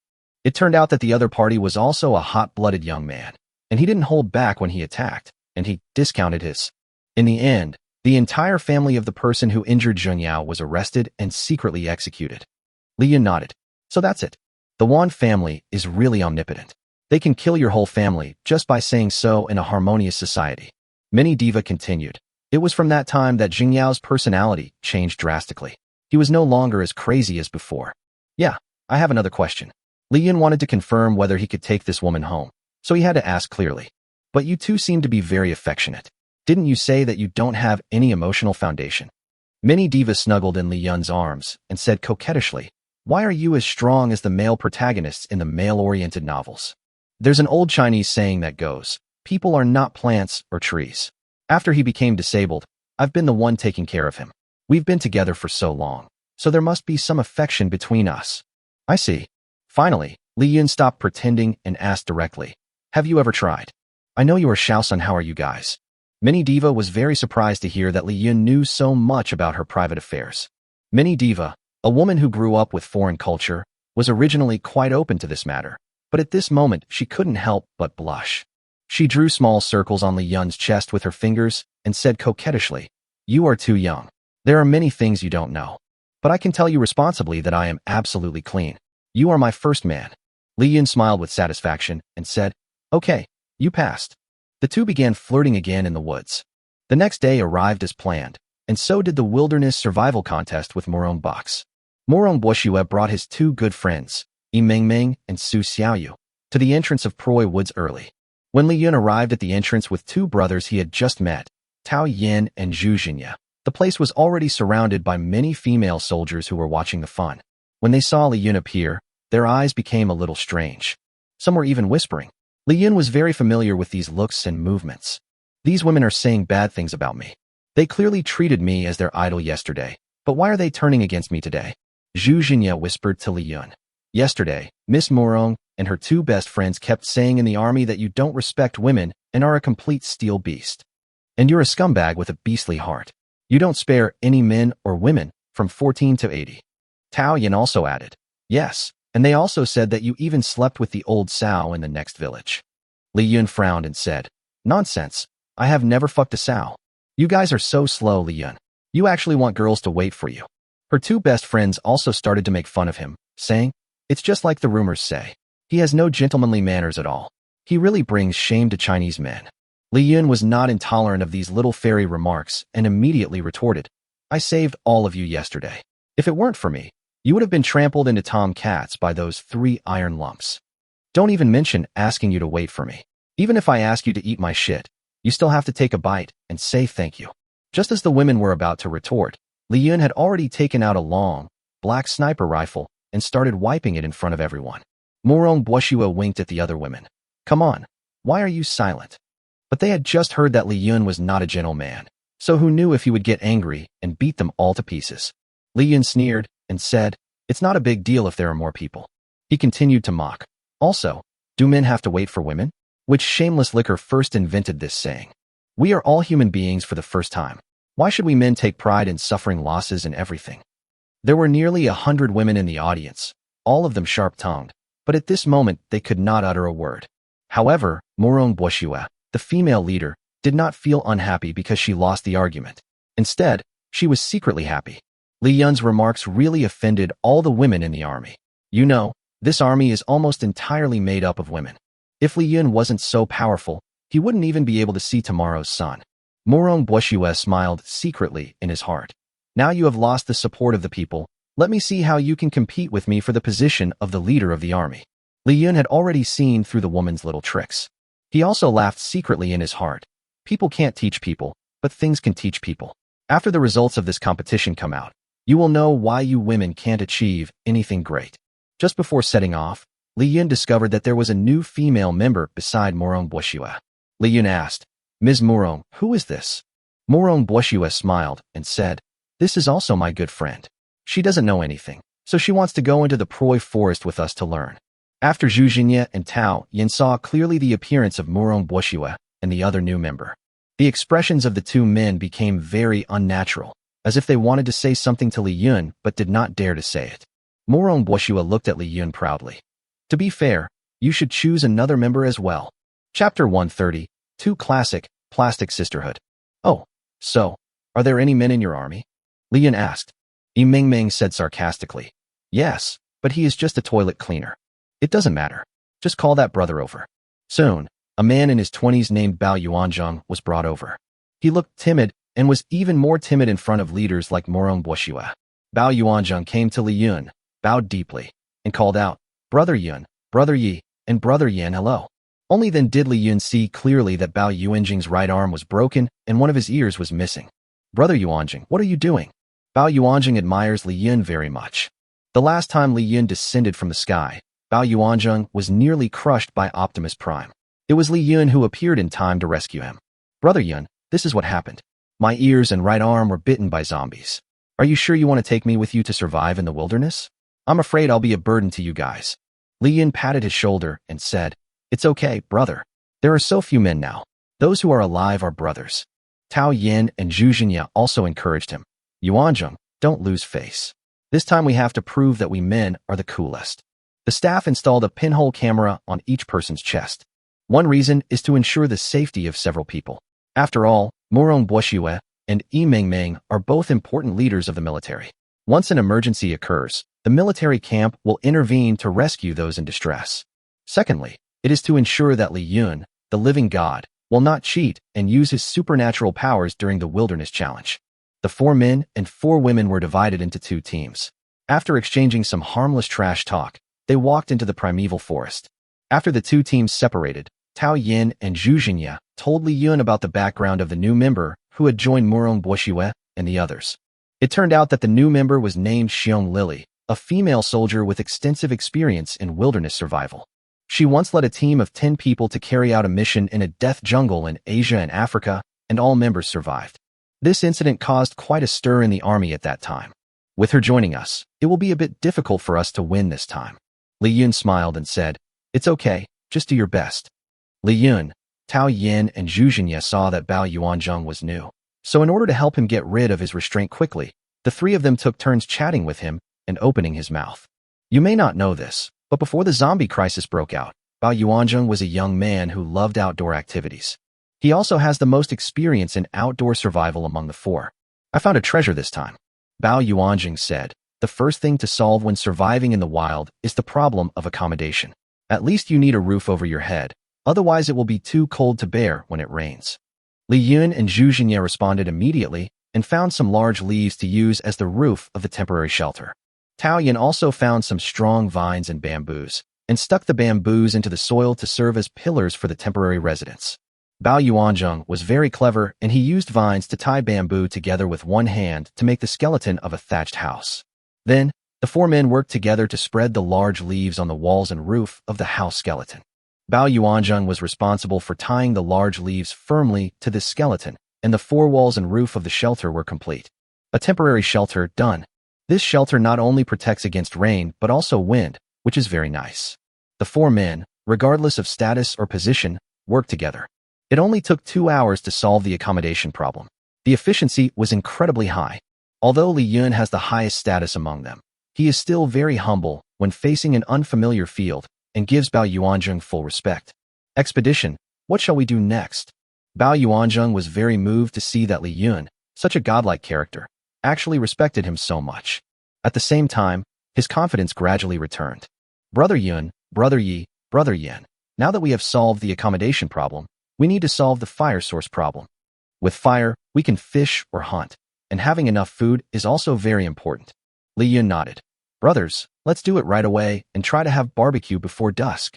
It turned out that the other party was also a hot-blooded young man, and he didn't hold back when he attacked, and he discounted his. In the end, the entire family of the person who injured Zhengyao was arrested and secretly executed. Li Yun nodded. So that's it. The Wan family is really omnipotent. They can kill your whole family just by saying so in a harmonious society. Mini Diva continued. It was from that time that Zhengyao's personality changed drastically. He was no longer as crazy as before. Yeah, I have another question. Li Yun wanted to confirm whether he could take this woman home, so he had to ask clearly. But you two seem to be very affectionate. Didn't you say that you don't have any emotional foundation? Mini Diva snuggled in Li Yun's arms and said coquettishly, why are you as strong as the male protagonists in the male-oriented novels? There's an old Chinese saying that goes, people are not plants or trees. After he became disabled, I've been the one taking care of him. We've been together for so long, so there must be some affection between us. I see. Finally, Li Yun stopped pretending and asked directly, have you ever tried? I know you are Shaosun, how are you guys? Mini Diva was very surprised to hear that Li Yun knew so much about her private affairs. Mini Diva, a woman who grew up with foreign culture, was originally quite open to this matter, but at this moment she couldn't help but blush. She drew small circles on Li Yun's chest with her fingers and said coquettishly, you are too young. There are many things you don't know. But I can tell you responsibly that I am absolutely clean. You are my first man. Li Yun smiled with satisfaction and said, okay, you passed. The two began flirting again in the woods. The next day arrived as planned, and so did the wilderness survival contest with Morong Box. Morong Boshue brought his two good friends, Yi Mingming and Su Xiaoyu, to the entrance of Proi Woods early. When Li Yun arrived at the entrance with two brothers he had just met, Tao Yin and Zhu Jinya, the place was already surrounded by many female soldiers who were watching the fun. When they saw Li Yun appear, their eyes became a little strange. Some were even whispering. Li Yun was very familiar with these looks and movements. These women are saying bad things about me. They clearly treated me as their idol yesterday, but why are they turning against me today? Zhu Jinya whispered to Li Yun. Yesterday, Miss Morong and her two best friends kept saying in the army that you don't respect women and are a complete steel beast. And you're a scumbag with a beastly heart. You don't spare any men or women from 14 to 80. Tao Yin also added, yes, and they also said that you even slept with the old sow in the next village. Li Yun frowned and said, nonsense, I have never fucked a sow. You guys are so slow, Li Yun. You actually want girls to wait for you. Her two best friends also started to make fun of him, saying, it's just like the rumors say. He has no gentlemanly manners at all. He really brings shame to Chinese men. Li Yun was not intolerant of these little fairy remarks and immediately retorted, I saved all of you yesterday. If it weren't for me, you would have been trampled into tomcats by those 3 iron lumps. Don't even mention asking you to wait for me. Even if I ask you to eat my shit, you still have to take a bite and say thank you. Just as the women were about to retort, Li Yun had already taken out a long, black sniper rifle and started wiping it in front of everyone. Morong Boshua winked at the other women. Come on, why are you silent? But they had just heard that Li Yun was not a gentleman, so who knew if he would get angry and beat them all to pieces. Li Yun sneered and said, it's not a big deal if there are more people. He continued to mock. Also, do men have to wait for women? Which shameless liquor first invented this saying? We are all human beings for the first time. Why should we men take pride in suffering losses and everything? There were nearly 100 women in the audience, all of them sharp-tongued, but at this moment they could not utter a word. However, Morong Boshua, the female leader, did not feel unhappy because she lost the argument. Instead, she was secretly happy. Li Yun's remarks really offended all the women in the army. You know, this army is almost entirely made up of women. If Li Yun wasn't so powerful, he wouldn't even be able to see tomorrow's sun. Morong Boshua smiled secretly in his heart. Now you have lost the support of the people. Let me see how you can compete with me for the position of the leader of the army. Li Yun had already seen through the woman's little tricks. He also laughed secretly in his heart. People can't teach people, but things can teach people. After the results of this competition come out, you will know why you women can't achieve anything great. Just before setting off, Li Yun discovered that there was a new female member beside Morong Boshua. Li Yun asked, "Ms. Morong, who is this?" Morong Boshua smiled and said, "This is also my good friend. She doesn't know anything, so she wants to go into the Proi forest with us to learn." After Zhu Jinya and Tao Yin saw clearly the appearance of Morong Boshua and the other new member, the expressions of the two men became very unnatural, as if they wanted to say something to Li Yun but did not dare to say it. Morong Boshua looked at Li Yun proudly. "To be fair, you should choose another member as well." Chapter 130, Two Classic, Plastic Sisterhood. "Oh, so, are there any men in your army?" Li Yun asked. Yi Mingming said sarcastically, "Yes, but he is just a toilet cleaner. It doesn't matter. Just call that brother over." Soon, a man in his 20s named Bao Yuanzhang was brought over. He looked timid and was even more timid in front of leaders like Morong Boshua. Bao Yuanzhang came to Li Yun, bowed deeply, and called out, "Brother Yun, Brother Yi, and Brother Yan, hello." Only then did Li Yun see clearly that Bao Yuanzhang's right arm was broken and one of his ears was missing. "Brother Yuanzhang, what are you doing?" Bao Yuanzhang admires Li Yun very much. The last time Li Yun descended from the sky, Bao Yuanzhang was nearly crushed by Optimus Prime. It was Li Yun who appeared in time to rescue him. "Brother Yun, this is what happened. My ears and right arm were bitten by zombies. Are you sure you want to take me with you to survive in the wilderness? I'm afraid I'll be a burden to you guys." Li Yun patted his shoulder and said, "It's okay, brother. There are so few men now. Those who are alive are brothers." Tao Yin and Zhu Jinya also encouraged him. "Yuanzhang, don't lose face. This time we have to prove that we men are the coolest." The staff installed a pinhole camera on each person's chest. One reason is to ensure the safety of several people. After all, Morong Boshua and Yi Mingming are both important leaders of the military. Once an emergency occurs, the military camp will intervene to rescue those in distress. Secondly, it is to ensure that Li Yun, the living god, will not cheat and use his supernatural powers during the wilderness challenge. The 4 men and 4 women were divided into 2 teams. After exchanging some harmless trash talk, they walked into the primeval forest. After the 2 teams separated, Tao Yin and Zhu Jinya told Li Yun about the background of the new member who had joined Morong Boshua and the others. It turned out that the new member was named Xiong Lily, a female soldier with extensive experience in wilderness survival. She once led a team of 10 people to carry out a mission in a death jungle in Asia and Africa, and all members survived. This incident caused quite a stir in the army at that time. With her joining us, it will be a bit difficult for us to win this time. Li Yun smiled and said, "It's okay, just do your best." Li Yun, Tao Yin, and Zhu Jinya saw that Bao Yuanzhang was new. So in order to help him get rid of his restraint quickly, the 3 of them took turns chatting with him and opening his mouth. You may not know this, but before the zombie crisis broke out, Bao Yuanzhang was a young man who loved outdoor activities. He also has the most experience in outdoor survival among the 4. "I found a treasure this time," Bao Yuanzhang said. "The first thing to solve when surviving in the wild is the problem of accommodation. At least you need a roof over your head, otherwise it will be too cold to bear when it rains." Li Yun and Zhu Jinya responded immediately and found some large leaves to use as the roof of the temporary shelter. Tao Yin also found some strong vines and bamboos, and stuck the bamboos into the soil to serve as pillars for the temporary residence. Bao Yuanzhang was very clever, and he used vines to tie bamboo together with one hand to make the skeleton of a thatched house. Then, the 4 men worked together to spread the large leaves on the walls and roof of the house skeleton. Bao Yuanzhang was responsible for tying the large leaves firmly to this skeleton, and the 4 walls and roof of the shelter were complete. A temporary shelter done. This shelter not only protects against rain, but also wind, which is very nice. The 4 men, regardless of status or position, worked together. It only took 2 hours to solve the accommodation problem. The efficiency was incredibly high. Although Li Yun has the highest status among them, he is still very humble when facing an unfamiliar field and gives Bao Yuanzhang full respect. Expedition, what shall we do next? Bao Yuanzhang was very moved to see that Li Yun, such a godlike character, actually respected him so much. At the same time, his confidence gradually returned. Brother Yun, Brother Yi, Brother Yan, now that we have solved the accommodation problem, we need to solve the fire source problem. With fire, we can fish or hunt, and having enough food is also very important. Li Yun nodded. Brothers, let's do it right away and try to have barbecue before dusk.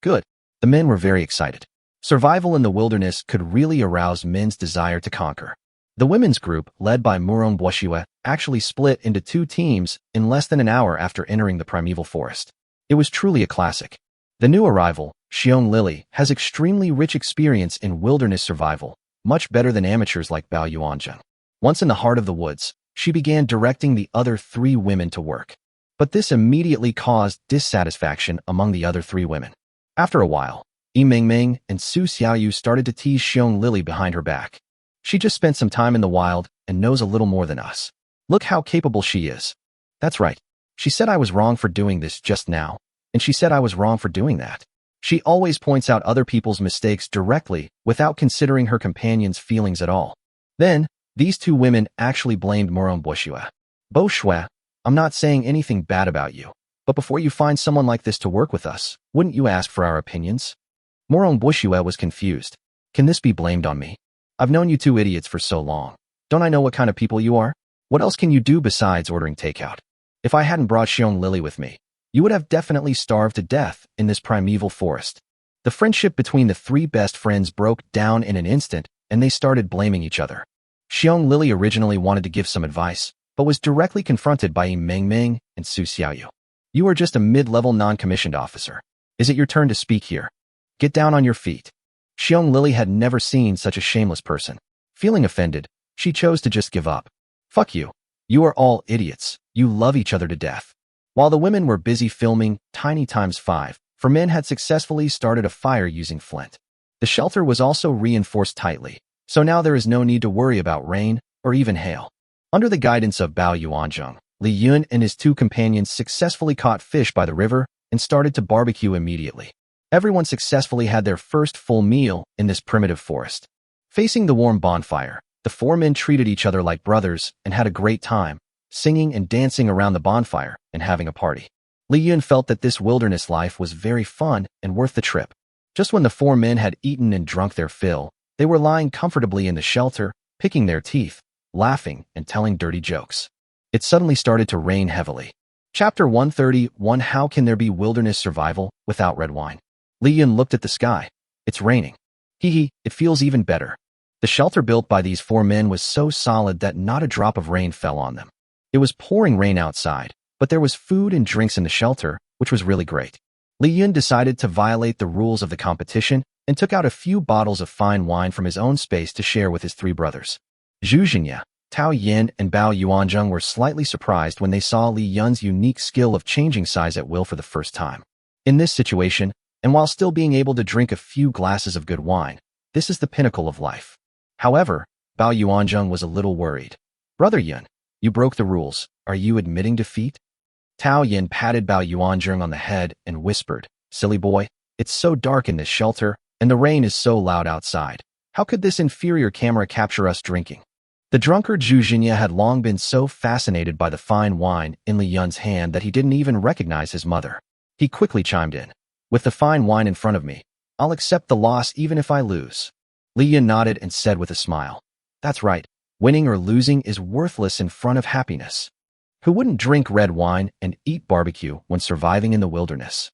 Good. The men were very excited. Survival in the wilderness could really arouse men's desire to conquer. The women's group, led by Muron Bwashiwe, actually split into two teams in less than an hour after entering the primeval forest. It was truly a classic. The new arrival, Xiong Lily, has extremely rich experience in wilderness survival, much better than amateurs like Bao Yuanzheng. Once in the heart of the woods, she began directing the other three women to work. But this immediately caused dissatisfaction among the other three women. After a while, Yi Mingming and Su Xiaoyu started to tease Xiong Lily behind her back. She just spent some time in the wild and knows a little more than us. Look how capable she is. That's right. She said I was wrong for doing this just now, and she said I was wrong for doing that. She always points out other people's mistakes directly without considering her companion's feelings at all. Then, these two women actually blamed Muron Bwashiwe. Bo Shui, I'm not saying anything bad about you, but before you find someone like this to work with us, wouldn't you ask for our opinions? Muron Bwashiwe was confused. Can this be blamed on me? I've known you two idiots for so long. Don't I know what kind of people you are? What else can you do besides ordering takeout? If I hadn't brought Xiong Lily with me, you would have definitely starved to death in this primeval forest. The friendship between the three best friends broke down in an instant, and they started blaming each other. Xiong Lily originally wanted to give some advice, but was directly confronted by Yi Mingming and Su Xiaoyu. You are just a mid-level non-commissioned officer. Is it your turn to speak here? Get down on your feet. Xiong Lily had never seen such a shameless person. Feeling offended, she chose to just give up. Fuck you. You are all idiots. You love each other to death. While the women were busy filming Tiny Times 5, for men had successfully started a fire using flint. The shelter was also reinforced tightly, so now there is no need to worry about rain or even hail. Under the guidance of Bao Yuanzheng, Li Yun and his two companions successfully caught fish by the river and started to barbecue immediately. Everyone successfully had their first full meal in this primitive forest. Facing the warm bonfire, the four men treated each other like brothers and had a great time, singing and dancing around the bonfire and having a party. Li Yun felt that this wilderness life was very fun and worth the trip. Just when the four men had eaten and drunk their fill, they were lying comfortably in the shelter, picking their teeth, laughing, and telling dirty jokes. It suddenly started to rain heavily. Chapter 131: How can there be wilderness survival without red wine? Li Yun looked at the sky. It's raining. Hee, it feels even better. The shelter built by these four men was so solid that not a drop of rain fell on them. It was pouring rain outside, but there was food and drinks in the shelter, which was really great. Li Yun decided to violate the rules of the competition and took out a few bottles of fine wine from his own space to share with his three brothers. Zhu Xingye, Tao Yin, and Bao Yuanzheng were slightly surprised when they saw Li Yun's unique skill of changing size at will for the first time. In this situation, and while still being able to drink a few glasses of good wine, this is the pinnacle of life. However, Bao Yuanzheng was a little worried. Brother Yun, you broke the rules. Are you admitting defeat? Tao Yin patted Bao Yuanzheng on the head and whispered, Silly boy, it's so dark in this shelter, and the rain is so loud outside. How could this inferior camera capture us drinking? The drunkard Zhu Xingye had long been so fascinated by the fine wine in Li Yun's hand that he didn't even recognize his mother. He quickly chimed in. With the fine wine in front of me, I'll accept the loss even if I lose. Li Yun nodded and said with a smile, That's right, winning or losing is worthless in front of happiness. Who wouldn't drink red wine and eat barbecue when surviving in the wilderness?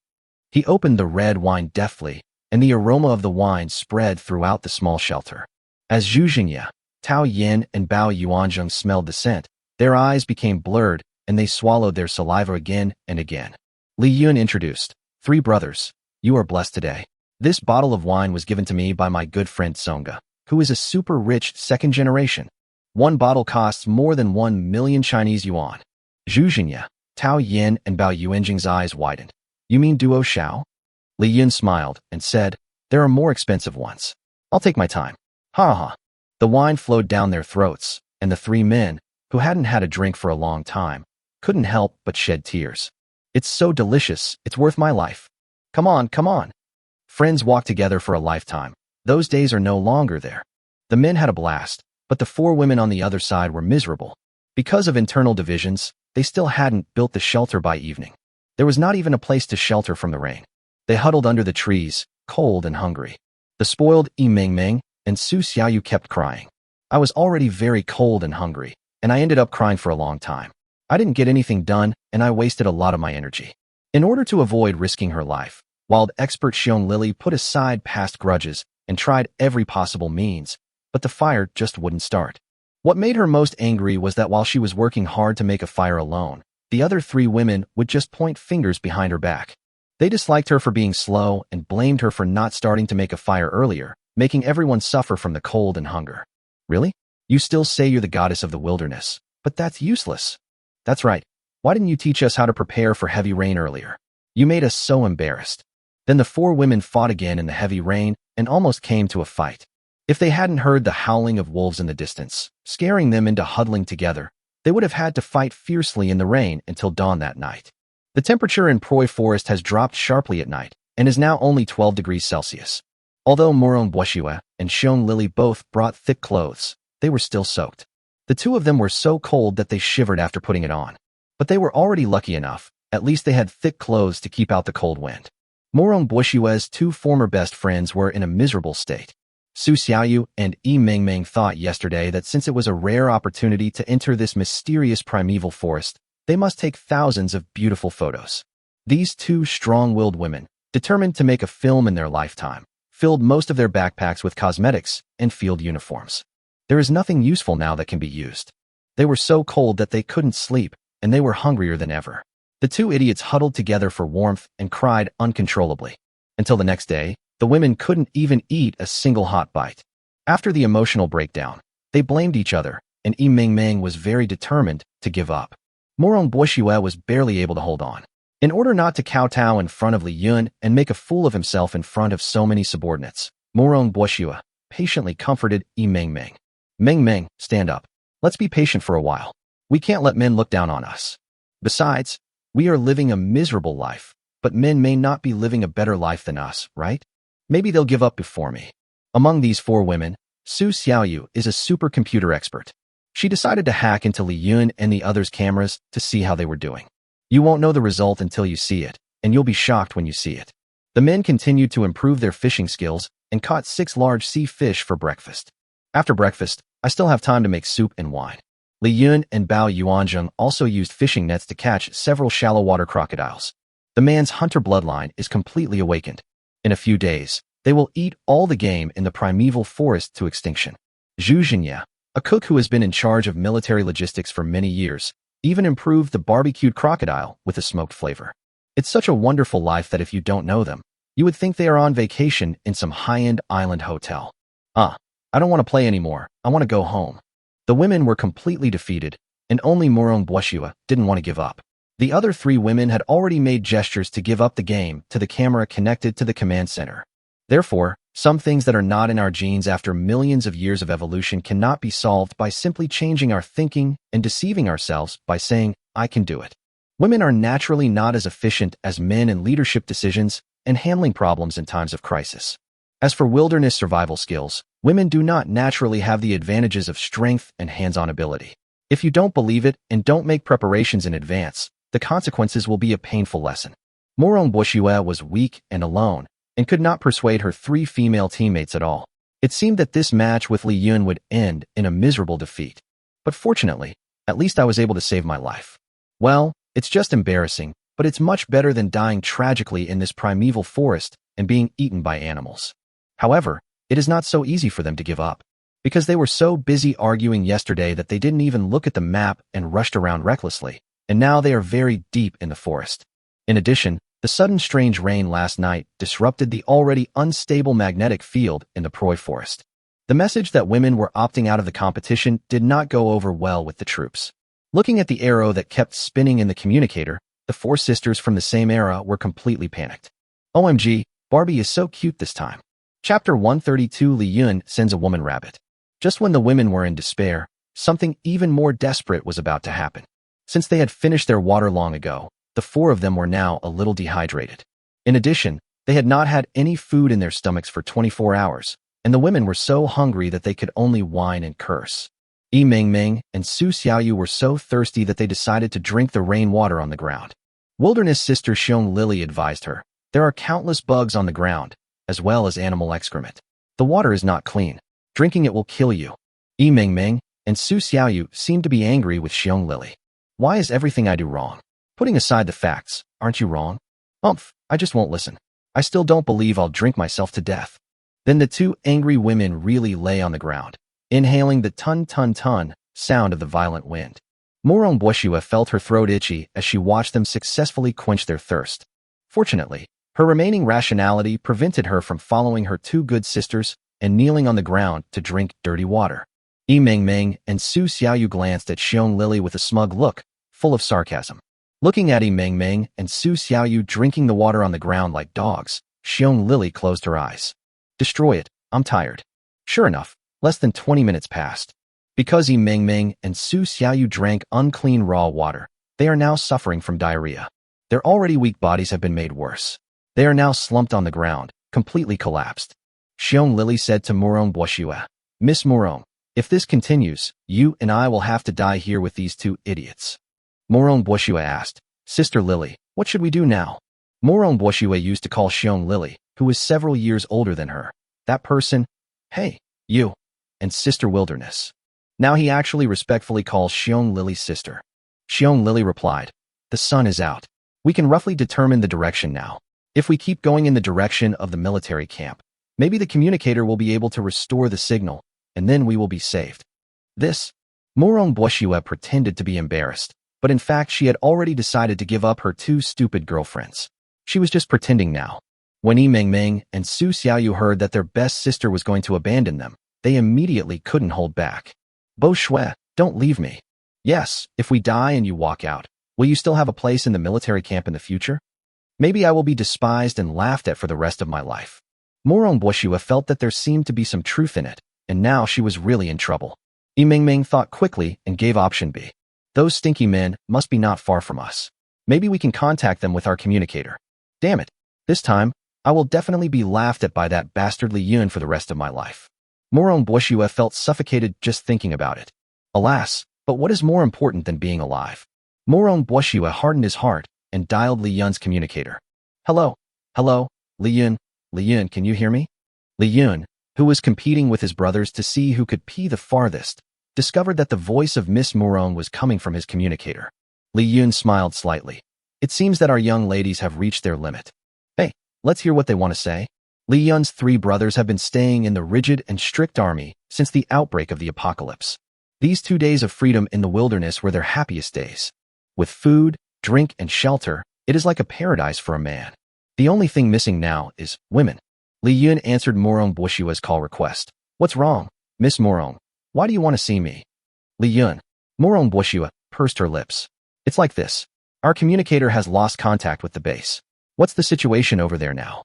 He opened the red wine deftly, and the aroma of the wine spread throughout the small shelter. As Zhu Xingye, Tao Yin, and Bao Yuanzheng smelled the scent, their eyes became blurred and they swallowed their saliva again and again. Li Yun introduced, Three brothers, you are blessed today. This bottle of wine was given to me by my good friend Songa, who is a super rich second generation. One bottle costs more than 1 million Chinese yuan. Zhu Xingye, Tao Yin, and Bao Yuanzheng's eyes widened. You mean Duo Shao? Li Yun smiled and said, There are more expensive ones. I'll take my time. Ha ha. The wine flowed down their throats, and the three men, who hadn't had a drink for a long time, couldn't help but shed tears. It's so delicious, it's worth my life. Come on, come on. Friends walk together for a lifetime. Those days are no longer there. The men had a blast, but the four women on the other side were miserable. Because of internal divisions, they still hadn't built the shelter by evening. There was not even a place to shelter from the rain. They huddled under the trees, cold and hungry. The spoiled Yi Mingming and Su Xiaoyu kept crying. I was already very cold and hungry, and I ended up crying for a long time. I didn't get anything done, and I wasted a lot of my energy. In order to avoid risking her life, wild expert Xiong Lily put aside past grudges and tried every possible means, but the fire just wouldn't start. What made her most angry was that while she was working hard to make a fire alone, the other 3 women would just point fingers behind her back. They disliked her for being slow and blamed her for not starting to make a fire earlier, making everyone suffer from the cold and hunger. Really? You still say you're the goddess of the wilderness, but that's useless. That's right. Why didn't you teach us how to prepare for heavy rain earlier? You made us so embarrassed. Then the 4 women fought again in the heavy rain and almost came to a fight. If they hadn't heard the howling of wolves in the distance, scaring them into huddling together, they would have had to fight fiercely in the rain until dawn that night. The temperature in Proi Forest has dropped sharply at night and is now only 12 degrees Celsius. Although Morong Boshua and Xiong Lily both brought thick clothes, they were still soaked. The 2 of them were so cold that they shivered after putting it on. But they were already lucky enough. At least they had thick clothes to keep out the cold wind. Morong Boshua's 2 former best friends were in a miserable state. Su Xiaoyu and Yi Mengmeng thought yesterday that since it was a rare opportunity to enter this mysterious primeval forest, they must take thousands of beautiful photos. These 2 strong-willed women, determined to make a film in their lifetime, filled most of their backpacks with cosmetics and field uniforms. There is nothing useful now that can be used. They were so cold that they couldn't sleep, and they were hungrier than ever. The 2 idiots huddled together for warmth and cried uncontrollably. Until the next day, the women couldn't even eat a single hot bite. After the emotional breakdown, they blamed each other, and Yi Mengmeng was very determined to give up. Morong Boshua was barely able to hold on. In order not to kowtow in front of Li Yun and make a fool of himself in front of so many subordinates, Morong Boshua patiently comforted Yi Mengmeng. Mengmeng, stand up. Let's be patient for a while. We can't let men look down on us. Besides, we are living a miserable life, but men may not be living a better life than us, right? Maybe they'll give up before me. Among these 4 women, Su Xiaoyu is a supercomputer expert. She decided to hack into Li Yun and the others' cameras to see how they were doing. You won't know the result until you see it, and you'll be shocked when you see it. The men continued to improve their fishing skills and caught 6 large sea fish for breakfast. After breakfast, I still have time to make soup and wine. Li Yun and Bao Yuanzheng also used fishing nets to catch several shallow-water crocodiles. The man's hunter bloodline is completely awakened. In a few days, they will eat all the game in the primeval forest to extinction. Zhu Jinya, a cook who has been in charge of military logistics for many years, even improved the barbecued crocodile with a smoked flavor. It's such a wonderful life that if you don't know them, you would think they are on vacation in some high-end island hotel. I don't want to play anymore. I want to go home. The women were completely defeated, and only Morong Boshua didn't want to give up. The other 3 women had already made gestures to give up the game to the camera connected to the command center. Therefore, some things that are not in our genes after millions of years of evolution cannot be solved by simply changing our thinking and deceiving ourselves by saying, I can do it. Women are naturally not as efficient as men in leadership decisions and handling problems in times of crisis. As for wilderness survival skills, women do not naturally have the advantages of strength and hands-on ability. If you don't believe it and don't make preparations in advance, the consequences will be a painful lesson. Morong Boshua was weak and alone, and could not persuade her 3 female teammates at all. It seemed that this match with Li Yun would end in a miserable defeat. But fortunately, at least I was able to save my life. Well, it's just embarrassing, but it's much better than dying tragically in this primeval forest and being eaten by animals. However, it is not so easy for them to give up, because they were so busy arguing yesterday that they didn't even look at the map and rushed around recklessly, and now they are very deep in the forest. In addition, the sudden strange rain last night disrupted the already unstable magnetic field in the Proi forest. The message that women were opting out of the competition did not go over well with the troops. Looking at the arrow that kept spinning in the communicator, the 4 sisters from the same era were completely panicked. OMG, Barbie is so cute this time. Chapter 132 Li Yun sends a woman rabbit. Just when the women were in despair, something even more desperate was about to happen. Since they had finished their water long ago, the 4 of them were now a little dehydrated. In addition, they had not had any food in their stomachs for 24 hours, and the women were so hungry that they could only whine and curse. Yi Mengmeng and Su Xiaoyu were so thirsty that they decided to drink the rainwater on the ground. Wilderness sister Xiong Lily advised her, there are countless bugs on the ground, as well as animal excrement. The water is not clean. Drinking it will kill you. Yi Mengmeng and Su Xiaoyu seemed to be angry with Xiong Lily. Why is everything I do wrong? Putting aside the facts, aren't you wrong? I just won't listen. I still don't believe I'll drink myself to death. Then the two angry women really lay on the ground, inhaling the ton-ton-ton sound of the violent wind. Morong Boshua felt her throat itchy as she watched them successfully quench their thirst. Fortunately, her remaining rationality prevented her from following her two good sisters and kneeling on the ground to drink dirty water. Yi Mengmeng and Su Xiaoyu glanced at Xiong Lily with a smug look, full of sarcasm. Looking at Yi Mengmeng and Su Xiaoyu drinking the water on the ground like dogs, Xiong Lily closed her eyes. Destroy it, I'm tired. Sure enough, less than 20 minutes passed. Because Yi Mengmeng and Su Xiaoyu drank unclean raw water, they are now suffering from diarrhea. Their already weak bodies have been made worse. They are now slumped on the ground, completely collapsed. Xiong Lily said to Morong Boshua, Miss Morong, if this continues, you and I will have to die here with these two idiots. Morong Boshua asked, Sister Lily, what should we do now? Morong Boshua used to call Xiong Lily, who was several years older than her, that person, hey, you, and Sister Wilderness. Now he actually respectfully calls Xiong Lily's sister. Xiong Lily replied, the sun is out. We can roughly determine the direction now. If we keep going in the direction of the military camp, maybe the communicator will be able to restore the signal, and then we will be saved. This, Morong Boshua pretended to be embarrassed, but in fact she had already decided to give up her two stupid girlfriends. She was just pretending now. When Yi Mengmeng and Su Xiaoyu heard that their best sister was going to abandon them, they immediately couldn't hold back. Bo Shui, don't leave me. Yes, if we die and you walk out, will you still have a place in the military camp in the future? Maybe I will be despised and laughed at for the rest of my life. Morong Boshua felt that there seemed to be some truth in it, and now she was really in trouble. Yi Mengmeng thought quickly and gave option B. Those stinky men must be not far from us. Maybe we can contact them with our communicator. Damn it. This time, I will definitely be laughed at by that bastard Li Yun for the rest of my life. Morong Boshua felt suffocated just thinking about it. Alas, but what is more important than being alive? Morong Boshua hardened his heart and dialed Li Yun's communicator. Hello, Li Yun, can you hear me? Li Yun, who was competing with his brothers to see who could pee the farthest, discovered that the voice of Miss Morong was coming from his communicator. Li Yun smiled slightly. It seems that our young ladies have reached their limit. Hey, let's hear what they want to say. Li Yun's three brothers have been staying in the rigid and strict army since the outbreak of the apocalypse. These 2 days of freedom in the wilderness were their happiest days. With food, drink, and shelter, it is like a paradise for a man. The only thing missing now is women. Li Yun answered Morong Boshua's call request. What's wrong, Miss Morong? Why do you want to see me? Li Yun. Morong Boshua pursed her lips. It's like this. Our communicator has lost contact with the base. What's the situation over there now?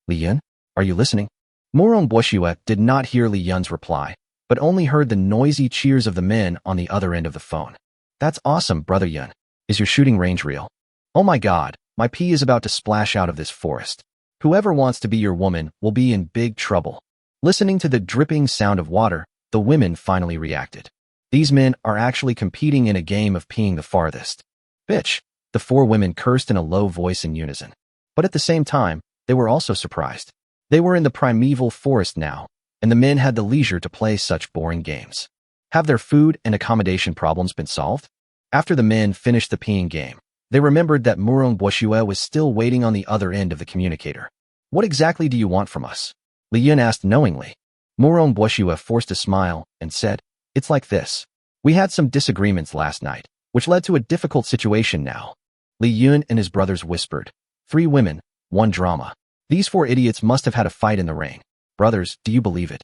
Li Yun, are you listening? Morong Boshua did not hear Li Yun's reply, but only heard the noisy cheers of the men on the other end of the phone. That's awesome, Brother Yun. Is your shooting range real? Oh my god, my pee is about to splash out of this forest. Whoever wants to be your woman will be in big trouble. Listening to the dripping sound of water, the women finally reacted. These men are actually competing in a game of peeing the farthest. Bitch, the four women cursed in a low voice in unison. But at the same time, they were also surprised. They were in the primeval forest now, and the men had the leisure to play such boring games. Have their food and accommodation problems been solved? After the men finished the peeing game, they remembered that Morong Boshua was still waiting on the other end of the communicator. What exactly do you want from us? Li Yun asked knowingly. Morong Boshua forced a smile and said, It's like this. We had some disagreements last night, which led to a difficult situation now. Li Yun and his brothers whispered. 3 women, 1 drama. These 4 idiots must have had a fight in the rain. Brothers, do you believe it?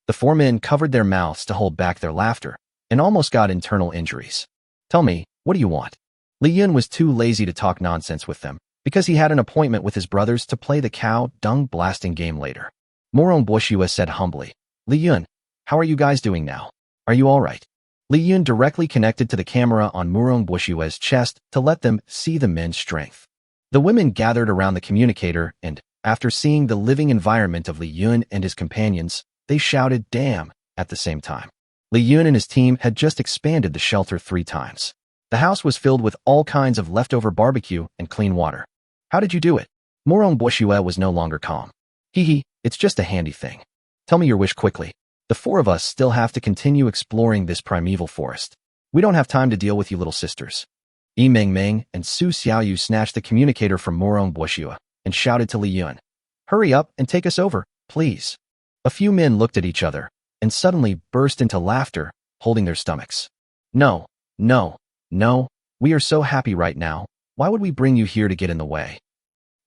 The 4 men covered their mouths to hold back their laughter and almost got internal injuries. Tell me, what do you want? Li Yun was too lazy to talk nonsense with them because he had an appointment with his brothers to play the cow dung blasting game later. Morong Boshua said humbly, Li Yun, how are you guys doing now? Are you all right? Li Yun directly connected to the camera on Morong Boshua's chest to let them see the men's strength. The women gathered around the communicator and, after seeing the living environment of Li Yun and his companions, they shouted damn at the same time. Li Yun and his team had just expanded the shelter 3 times. The house was filled with all kinds of leftover barbecue and clean water. How did you do it? Morong Boshua was no longer calm. Hee, it's just a handy thing. Tell me your wish quickly. The 4 of us still have to continue exploring this primeval forest. We don't have time to deal with you little sisters. Yi Mengmeng and Su Xiaoyu snatched the communicator from Morong Boshua and shouted to Li Yun. Hurry up and take us over, please. A few men looked at each other and suddenly burst into laughter, holding their stomachs. No, no, no, we are so happy right now. Why would we bring you here to get in the way?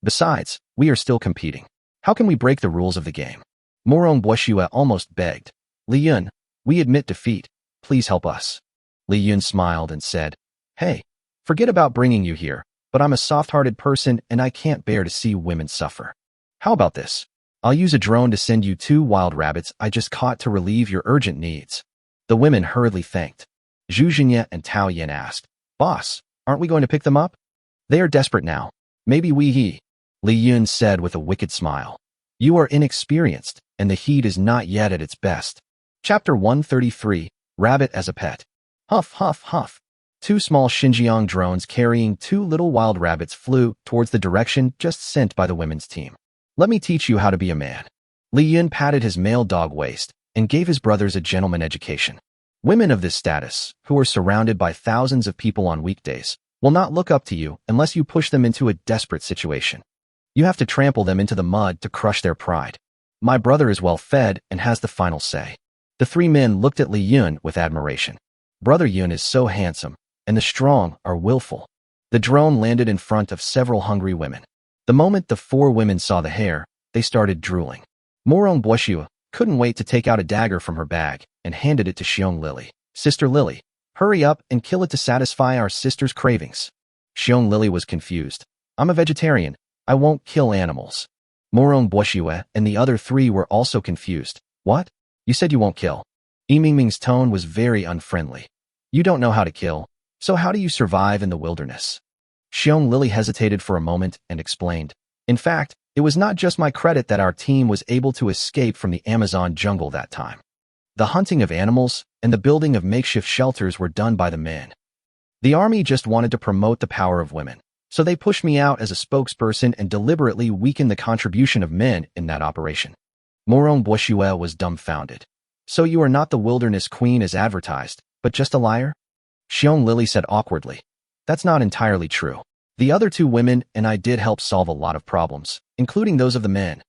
Besides, we are still competing. How can we break the rules of the game? Morong Boshua almost begged. Li Yun, we admit defeat. Please help us. Li Yun smiled and said, Hey, forget about bringing you here, but I'm a soft-hearted person and I can't bear to see women suffer. How about this? I'll use a drone to send you 2 wild rabbits I just caught to relieve your urgent needs. The women hurriedly thanked. Zhu Jinya and Tao Yin asked, Boss, aren't we going to pick them up? They are desperate now. Maybe he. Li Yun said with a wicked smile. You are inexperienced, and the heat is not yet at its best. Chapter 133, Rabbit as a Pet. Huff, huff, huff. 2 small Xinjiang drones carrying 2 little wild rabbits flew towards the direction just sent by the women's team. Let me teach you how to be a man. Li Yun patted his male dog waist and gave his brothers a gentleman education. Women of this status, who are surrounded by thousands of people on weekdays, will not look up to you unless you push them into a desperate situation. You have to trample them into the mud to crush their pride. My brother is well fed and has the final say. The 3 men looked at Li Yun with admiration. Brother Yun is so handsome, and the strong are willful. The drone landed in front of several hungry women. The moment the 4 women saw the hare, they started drooling. Morong Boshua couldn't wait to take out a dagger from her bag and handed it to Xiong Lily. Sister Lily, hurry up and kill it to satisfy our sister's cravings. Xiong Lily was confused. I'm a vegetarian. I won't kill animals. Morong Boshua and the other 3 were also confused. What? You said you won't kill. Yi Mingming's tone was very unfriendly. You don't know how to kill, so how do you survive in the wilderness? Xiong Lily hesitated for a moment and explained. In fact, it was not just my credit that our team was able to escape from the Amazon jungle that time. The hunting of animals and the building of makeshift shelters were done by the men. The army just wanted to promote the power of women, so they pushed me out as a spokesperson and deliberately weakened the contribution of men in that operation. Morong Boshua was dumbfounded. So you are not the wilderness queen as advertised, but just a liar? Xiong Lily said awkwardly. That's not entirely true. The other 2 women and I did help solve a lot of problems, including those of the men.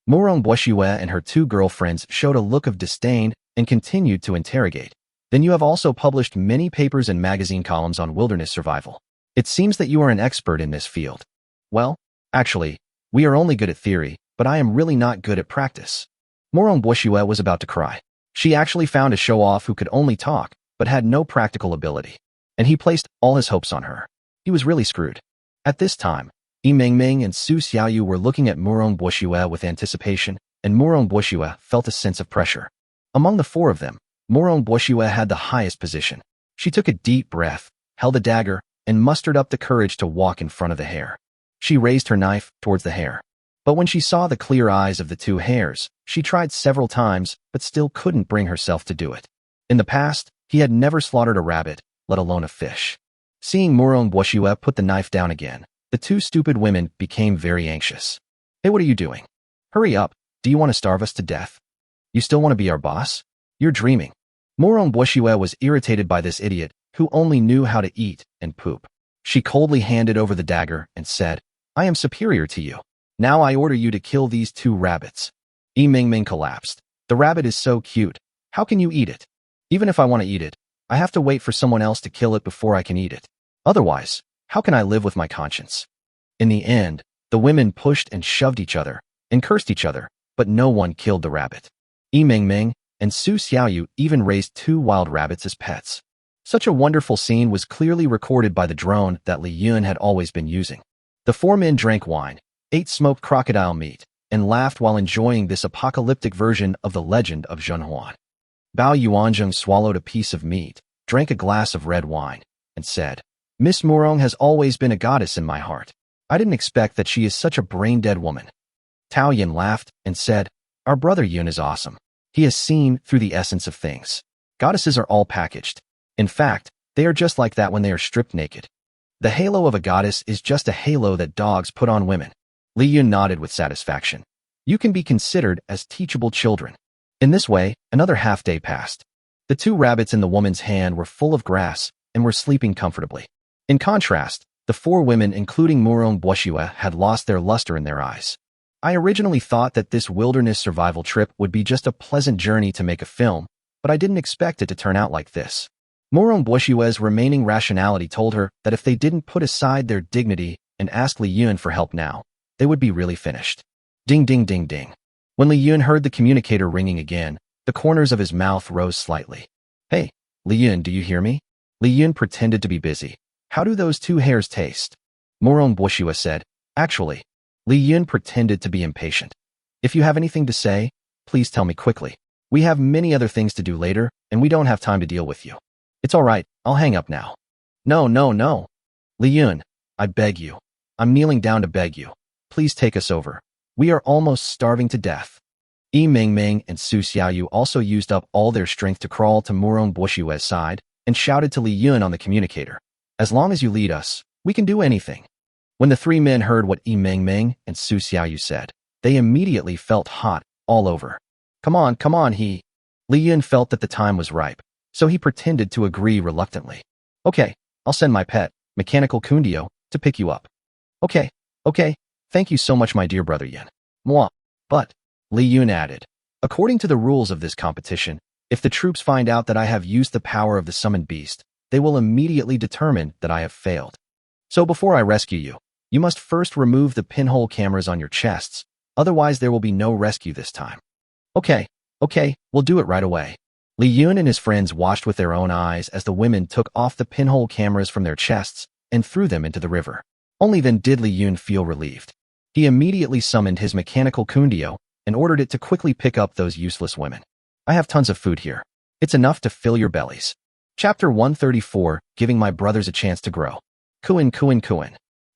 Morong Boshua and her 2 girlfriends showed a look of disdain and continued to interrogate. Then you have also published many papers and magazine columns on wilderness survival. It seems that you are an expert in this field. Well, actually, we are only good at theory, but I am really not good at practice. Morong Boshua was about to cry. She actually found a show-off who could only talk, but had no practical ability. And he placed all his hopes on her. He was really screwed. At this time, Yi Mingming and Su Xiaoyu were looking at Morong Boshua with anticipation, and Morong Boshua felt a sense of pressure. Among the 4 of them, Morong Boshua had the highest position. She took a deep breath, held a dagger, and mustered up the courage to walk in front of the hare. She raised her knife towards the hare. But when she saw the clear eyes of the 2 hares, she tried several times but still couldn't bring herself to do it. In the past, he had never slaughtered a rabbit, let alone a fish. Seeing Morong Boshua put the knife down again, the 2 stupid women became very anxious. Hey, what are you doing? Hurry up, do you want to starve us to death? You still want to be our boss? You're dreaming. Morong Boshua was irritated by this idiot, who only knew how to eat and poop. She coldly handed over the dagger and said, I am superior to you. Now I order you to kill these 2 rabbits. Yi Mingming collapsed. The rabbit is so cute. How can you eat it? Even if I want to eat it, I have to wait for someone else to kill it before I can eat it. Otherwise, how can I live with my conscience? In the end, the women pushed and shoved each other and cursed each other, but no one killed the rabbit. Yi Mingming and Su Xiaoyu even raised 2 wild rabbits as pets. Such a wonderful scene was clearly recorded by the drone that Li Yun had always been using. The 4 men drank wine, ate smoked crocodile meat, and laughed while enjoying this apocalyptic version of the legend of Zhenhuan. Bao Yuanzheng swallowed a piece of meat, drank a glass of red wine, and said, Miss Morong has always been a goddess in my heart. I didn't expect that she is such a brain-dead woman. Tao Yin laughed and said, Our brother Yun is awesome. He has seen through the essence of things. Goddesses are all packaged. In fact, they are just like that when they are stripped naked. The halo of a goddess is just a halo that dogs put on women. Li Yun nodded with satisfaction. You can be considered as teachable children. In this way, another half-day passed. The 2 rabbits in the woman's hand were full of grass and were sleeping comfortably. In contrast, the 4 women, including Morong Boshua, had lost their luster in their eyes. I originally thought that this wilderness survival trip would be just a pleasant journey to make a film, but I didn't expect it to turn out like this. Moron Bushiwe's remaining rationality told her that if they didn't put aside their dignity and ask Li Yun for help now, they would be really finished. Ding ding ding ding. When Li Yun heard the communicator ringing again, the corners of his mouth rose slightly. Hey, Li Yun, do you hear me? Li Yun pretended to be busy. How do those two hairs taste? Moron Bushiwe said. Actually, Li Yun pretended to be impatient. If you have anything to say, please tell me quickly. We have many other things to do later, and we don't have time to deal with you. It's all right, I'll hang up now. No, no, no. Li Yun, I beg you. I'm kneeling down to beg you. Please take us over. We are almost starving to death. Yi Mingming and Su Xiaoyu also used up all their strength to crawl to Moron Bushiwe's side and shouted to Li Yun on the communicator. As long as you lead us, we can do anything. When the three men heard what Yi Mingming and Su Xiaoyu said, they immediately felt hot all over. Come on, Li Yun felt that the time was ripe, so he pretended to agree reluctantly. Okay, I'll send my pet, Mechanical Kundio, to pick you up. Okay, thank you so much, my dear brother Yin. Mwah. But, Li Yun added, according to the rules of this competition, if the troops find out that I have used the power of the summoned beast, they will immediately determine that I have failed. So before I rescue you, you must first remove the pinhole cameras on your chests, otherwise there will be no rescue this time. Okay, we'll do it right away. Li Yun and his friends watched with their own eyes as the women took off the pinhole cameras from their chests and threw them into the river. Only then did Li Yun feel relieved. He immediately summoned his mechanical kundio and ordered it to quickly pick up those useless women. I have tons of food here. It's enough to fill your bellies. Chapter 134, Giving My Brothers a Chance to Grow. Kuin.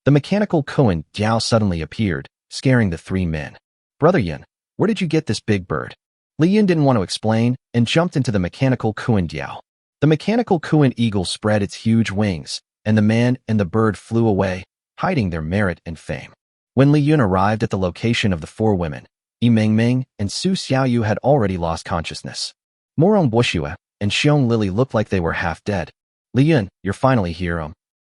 The mechanical Kuin Diao suddenly appeared, scaring the three men. Brother Yin, where did you get this big bird? Li Yun didn't want to explain and jumped into the mechanical Kuin Diao. The mechanical Kuin eagle spread its huge wings, and the man and the bird flew away, hiding their merit and fame. When Li Yun arrived at the location of the four women, Yi Mingming and Su Xiaoyu had already lost consciousness. Moron Bushiwe and Xiong Lily looked like they were half dead. Li Yun, you're finally here.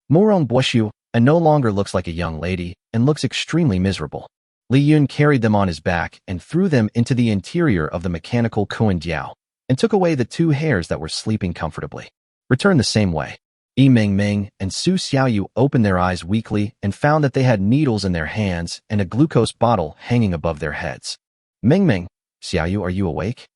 Moron Bushiwe no longer looks like a young lady and looks extremely miserable. Li Yun carried them on his back and threw them into the interior of the mechanical Kuan Diao and took away the two hares that were sleeping comfortably. Return the same way. Yi Mingming and Su Xiaoyu opened their eyes weakly and found that they had needles in their hands and a glucose bottle hanging above their heads. Mingming, Xiaoyu, are you awake?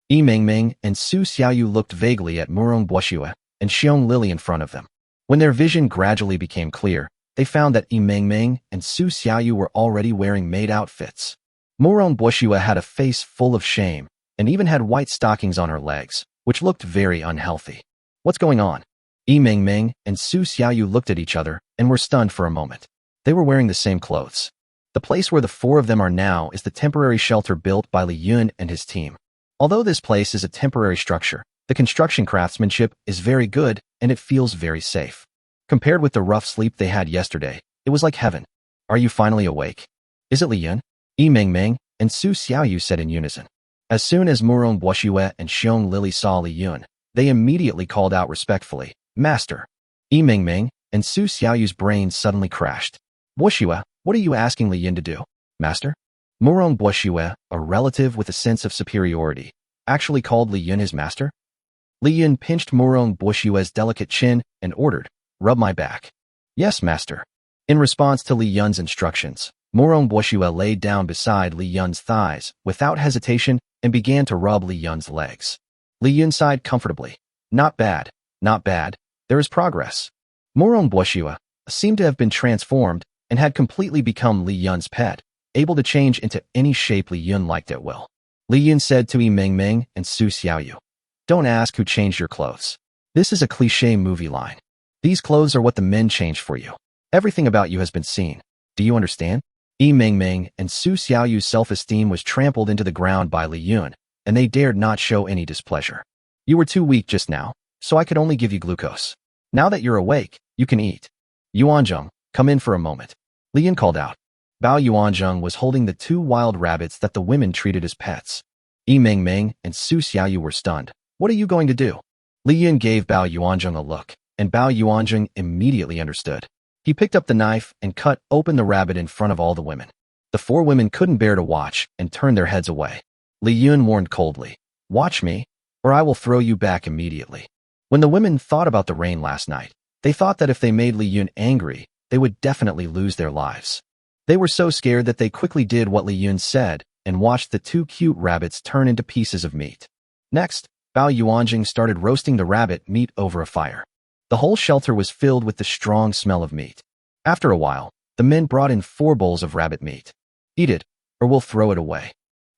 Yi Mingming and Su Xiaoyu looked vaguely at Moron Bushiwe and Xiong Lily in front of them. When their vision gradually became clear, they found that Yi Mingming and Su Xiaoyu were already wearing maid outfits. Moron Bushiwe had a face full of shame and even had white stockings on her legs, which looked very unhealthy. What's going on? Yi Mingming and Su Xiaoyu looked at each other and were stunned for a moment. They were wearing the same clothes. The place where the four of them are now is the temporary shelter built by Li Yun and his team. Although this place is a temporary structure, the construction craftsmanship is very good and it feels very safe. Compared with the rough sleep they had yesterday, it was like heaven. Are you finally awake? Is it Li Yun? Yi Mingming and Su Xiaoyu said in unison. As soon as Moron Bushiwe and Xiong Lily saw Li Yun, they immediately called out respectfully, Master. Yi Mingming and Su Xiaoyu's brains suddenly crashed. Bushiwe, what are you asking Li Yun to do? Master? Moron Bushiwe, a relative with a sense of superiority, actually called Li Yun his master? Li Yun pinched Moron Bushiwe's delicate chin and ordered, rub my back. Yes, master. In response to Li Yun's instructions, Moron Bushiwe laid down beside Li Yun's thighs without hesitation and began to rub Li Yun's legs. Li Yun sighed comfortably. Not bad. There is progress. Moron Bushiwe seemed to have been transformed and had completely become Li Yun's pet, able to change into any shape Li Yun liked at will. Li Yun said to Yi Mingming and Su Xiaoyu, don't ask who changed your clothes. This is a cliché movie line. These clothes are what the men changed for you. Everything about you has been seen. Do you understand? Yi Mingming and Su Xiaoyu's self-esteem was trampled into the ground by Li Yun, and they dared not show any displeasure. You were too weak just now, so I could only give you glucose. Now that you're awake, you can eat. Yuanzheng, come in for a moment. Li Yun called out. Bao Yuanzheng was holding the two wild rabbits that the women treated as pets. Yi Mingming and Su Xiaoyu were stunned. What are you going to do? Li Yun gave Bao Yuanzheng a look, and Bao Yuanzheng immediately understood. He picked up the knife and cut open the rabbit in front of all the women. The four women couldn't bear to watch and turned their heads away. Li Yun warned coldly, "Watch me, or I will throw you back immediately." When the women thought about the rain last night, they thought that if they made Li Yun angry, they would definitely lose their lives. They were so scared that they quickly did what Li Yun said and watched the two cute rabbits turn into pieces of meat. Next, Bao Yuanjing started roasting the rabbit meat over a fire. The whole shelter was filled with the strong smell of meat. After a while, the men brought in 4 bowls of rabbit meat. "Eat it, or we'll throw it away."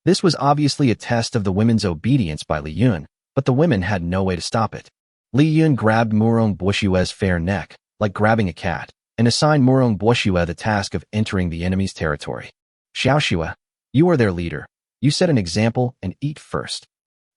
This was obviously a test of the women's obedience by Li Yun, but the women had no way to stop it. Li Yun grabbed Murong Buoxue's fair neck, like grabbing a cat, and assigned Murong Buoxue the task of entering the enemy's territory. "Xiaoxue, you are their leader. You set an example and eat first."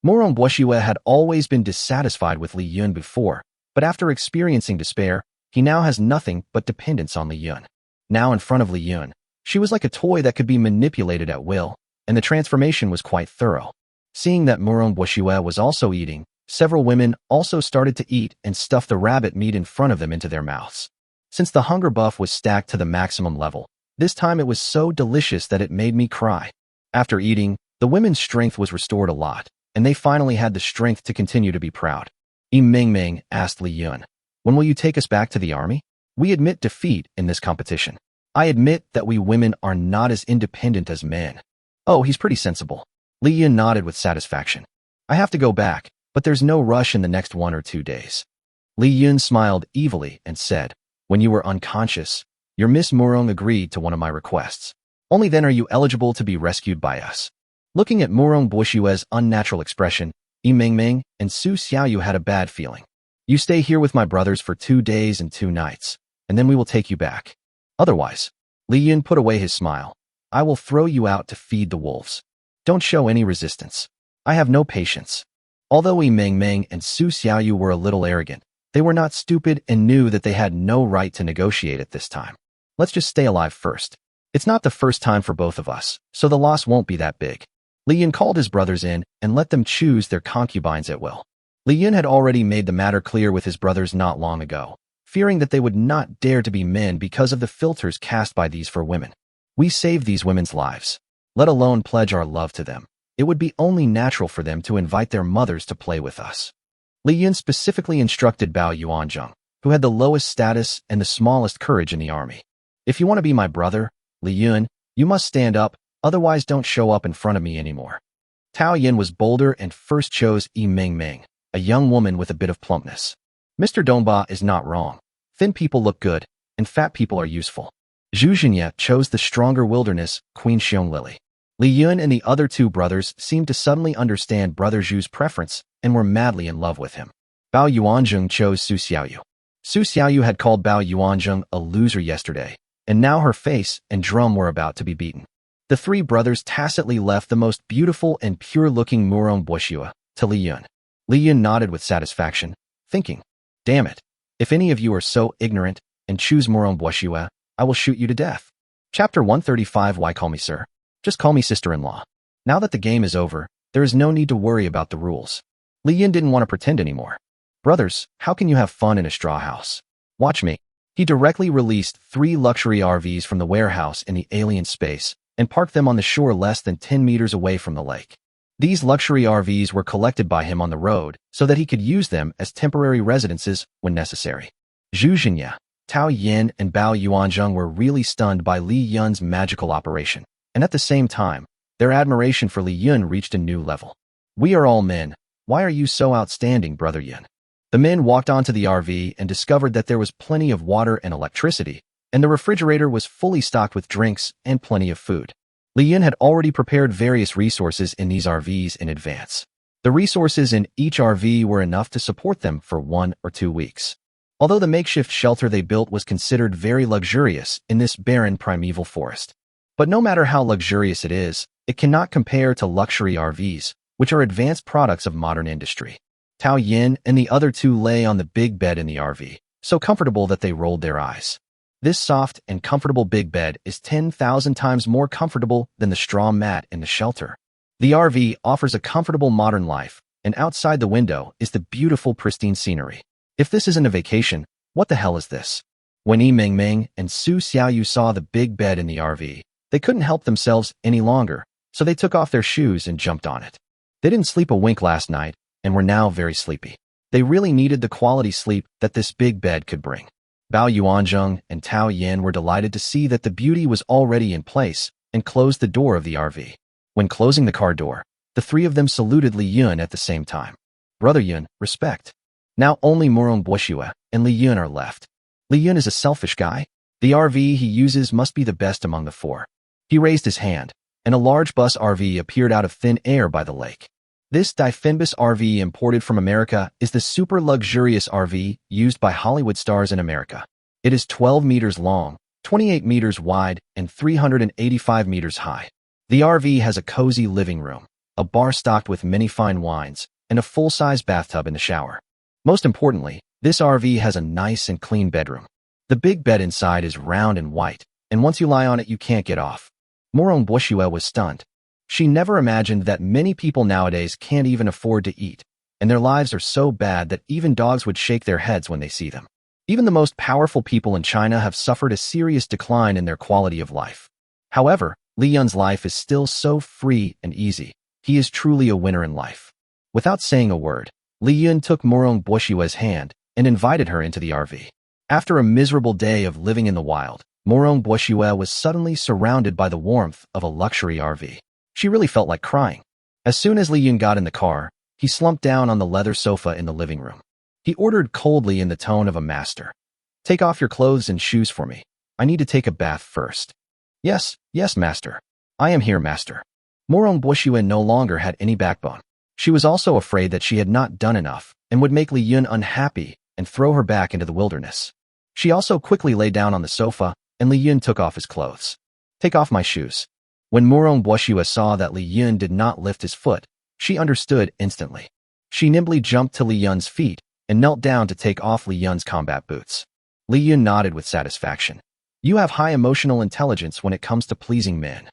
Murong Buoxue had always been dissatisfied with Li Yun before, but after experiencing despair, he now has nothing but dependence on Li Yun. Now in front of Li Yun, she was like a toy that could be manipulated at will, and the transformation was quite thorough. Seeing that Murong Buoxue was also eating, several women also started to eat and stuff the rabbit meat in front of them into their mouths. Since the hunger buff was stacked to the maximum level, this time it was so delicious that it made me cry. After eating, the women's strength was restored a lot, and they finally had the strength to continue to be proud. Meng asked Li Yun, "When will you take us back to the army? We admit defeat in this competition. I admit that we women are not as independent as men." "Oh, he's pretty sensible." Li Yun nodded with satisfaction. "I have to go back, but there's no rush in the next 1 or 2 days." Li Yun smiled evilly and said, "When you were unconscious, your Miss Murong agreed to one of my requests. Only then are you eligible to be rescued by us." Looking at Murong Buoxue's unnatural expression, Meng and Su Xiaoyu had a bad feeling. "You stay here with my brothers for 2 days and 2 nights, and then we will take you back. Otherwise," Li Yun put away his smile, "I will throw you out to feed the wolves. Don't show any resistance. I have no patience." Although Meng and Su Xiaoyu were a little arrogant, they were not stupid and knew that they had no right to negotiate at this time. "Let's just stay alive first. It's not the first time for both of us, so the loss won't be that big." Li Yun called his brothers in and let them choose their concubines at will. Li Yun had already made the matter clear with his brothers not long ago, fearing that they would not dare to be men because of the filters cast by these for women. "We saved these women's lives, let alone pledge our love to them. It would be only natural for them to invite their mothers to play with us." Li Yun specifically instructed Bao Yuanzheng, who had the lowest status and the smallest courage in the army. "If you want to be my brother, Li Yun, you must stand up, otherwise don't show up in front of me anymore." Tao Yin was bolder and first chose Meng, a young woman with a bit of plumpness. "Mr. Donghua is not wrong. Thin people look good, and fat people are useful." Zhu Zhinya chose the stronger wilderness, Queen Xiong-Lily. Li Yun and the other 2 brothers seemed to suddenly understand Brother Zhu's preference and were madly in love with him. Bao Yuanzheng chose Su Xiaoyu. Su Xiaoyu had called Bao Yuanzheng a loser yesterday, and now her face and drum were about to be beaten. The 3 brothers tacitly left the most beautiful and pure-looking Murong Buoxue to Li Yun. Li Yun nodded with satisfaction, thinking, "Damn it, if any of you are so ignorant and choose Murong Buoxue, I will shoot you to death." Chapter 135. Why call me sir? Just call me sister-in-law. Now that the game is over, there is no need to worry about the rules. Li Yun didn't want to pretend anymore. "Brothers, how can you have fun in a straw house? Watch me." He directly released 3 luxury RVs from the warehouse in the alien space and parked them on the shore less than 10 meters away from the lake. These luxury RVs were collected by him on the road so that he could use them as temporary residences when necessary. Zhu Zhinya, Tao Yin, and Bao Yuanzheng were really stunned by Li Yun's magical operation, and at the same time, their admiration for Li Yun reached a new level. "We are all men. Why are you so outstanding, Brother Yun?" The men walked onto the RV and discovered that there was plenty of water and electricity, and the refrigerator was fully stocked with drinks and plenty of food. Li Yun had already prepared various resources in these RVs in advance. The resources in each RV were enough to support them for 1 or 2 weeks. Although the makeshift shelter they built was considered very luxurious in this barren primeval forest. But no matter how luxurious it is, it cannot compare to luxury RVs, which are advanced products of modern industry. Tao Yin and the other 2 lay on the big bed in the RV, so comfortable that they rolled their eyes. This soft and comfortable big bed is 10,000 times more comfortable than the straw mat in the shelter. The RV offers a comfortable modern life, and outside the window is the beautiful pristine scenery. If this isn't a vacation, what the hell is this? When Meng and Su Xiaoyu saw the big bed in the RV, They couldn't help themselves any longer, so they took off their shoes and jumped on it. They didn't sleep a wink last night and were now very sleepy. They really needed the quality sleep that this big bed could bring. Bao Yuanzheng and Tao Yin were delighted to see that the beauty was already in place and closed the door of the RV. When closing the car door, the three of them saluted Li Yun at the same time. Brother Yun, respect. Now only Murong Boshua and Li Yun are left. Li Yun is a selfish guy. The RV he uses must be the best among the four. He raised his hand, and a large bus RV appeared out of thin air by the lake. This Difinbus RV imported from America is the super luxurious RV used by Hollywood stars in America. It is 12 meters long, 28 meters wide, and 385 meters high. The RV has a cozy living room, a bar stocked with many fine wines, and a full-size bathtub in the shower. Most importantly, this RV has a nice and clean bedroom. The big bed inside is round and white, and once you lie on it you can't get off. Murong Boshua was stunned. She never imagined that many people nowadays can't even afford to eat, and their lives are so bad that even dogs would shake their heads when they see them. Even the most powerful people in China have suffered a serious decline in their quality of life. However, Li Yun's life is still so free and easy. He is truly a winner in life. Without saying a word, Li Yun took Murong Boshua's hand and invited her into the RV. After a miserable day of living in the wild, Murong Boshua was suddenly surrounded by the warmth of a luxury RV. She really felt like crying. As soon as Li Yun got in the car, he slumped down on the leather sofa in the living room. He ordered coldly in the tone of a master. "Take off your clothes and shoes for me. I need to take a bath first." Yes, master. I am here, master." Murong Boshua no longer had any backbone. She was also afraid that she had not done enough and would make Li Yun unhappy and throw her back into the wilderness. She also quickly lay down on the sofa, and Li Yun took off his clothes. "Take off my shoes." When Murong Boshua saw that Li Yun did not lift his foot, she understood instantly. She nimbly jumped to Li Yun's feet and knelt down to take off Li Yun's combat boots. Li Yun nodded with satisfaction. "You have high emotional intelligence when it comes to pleasing men."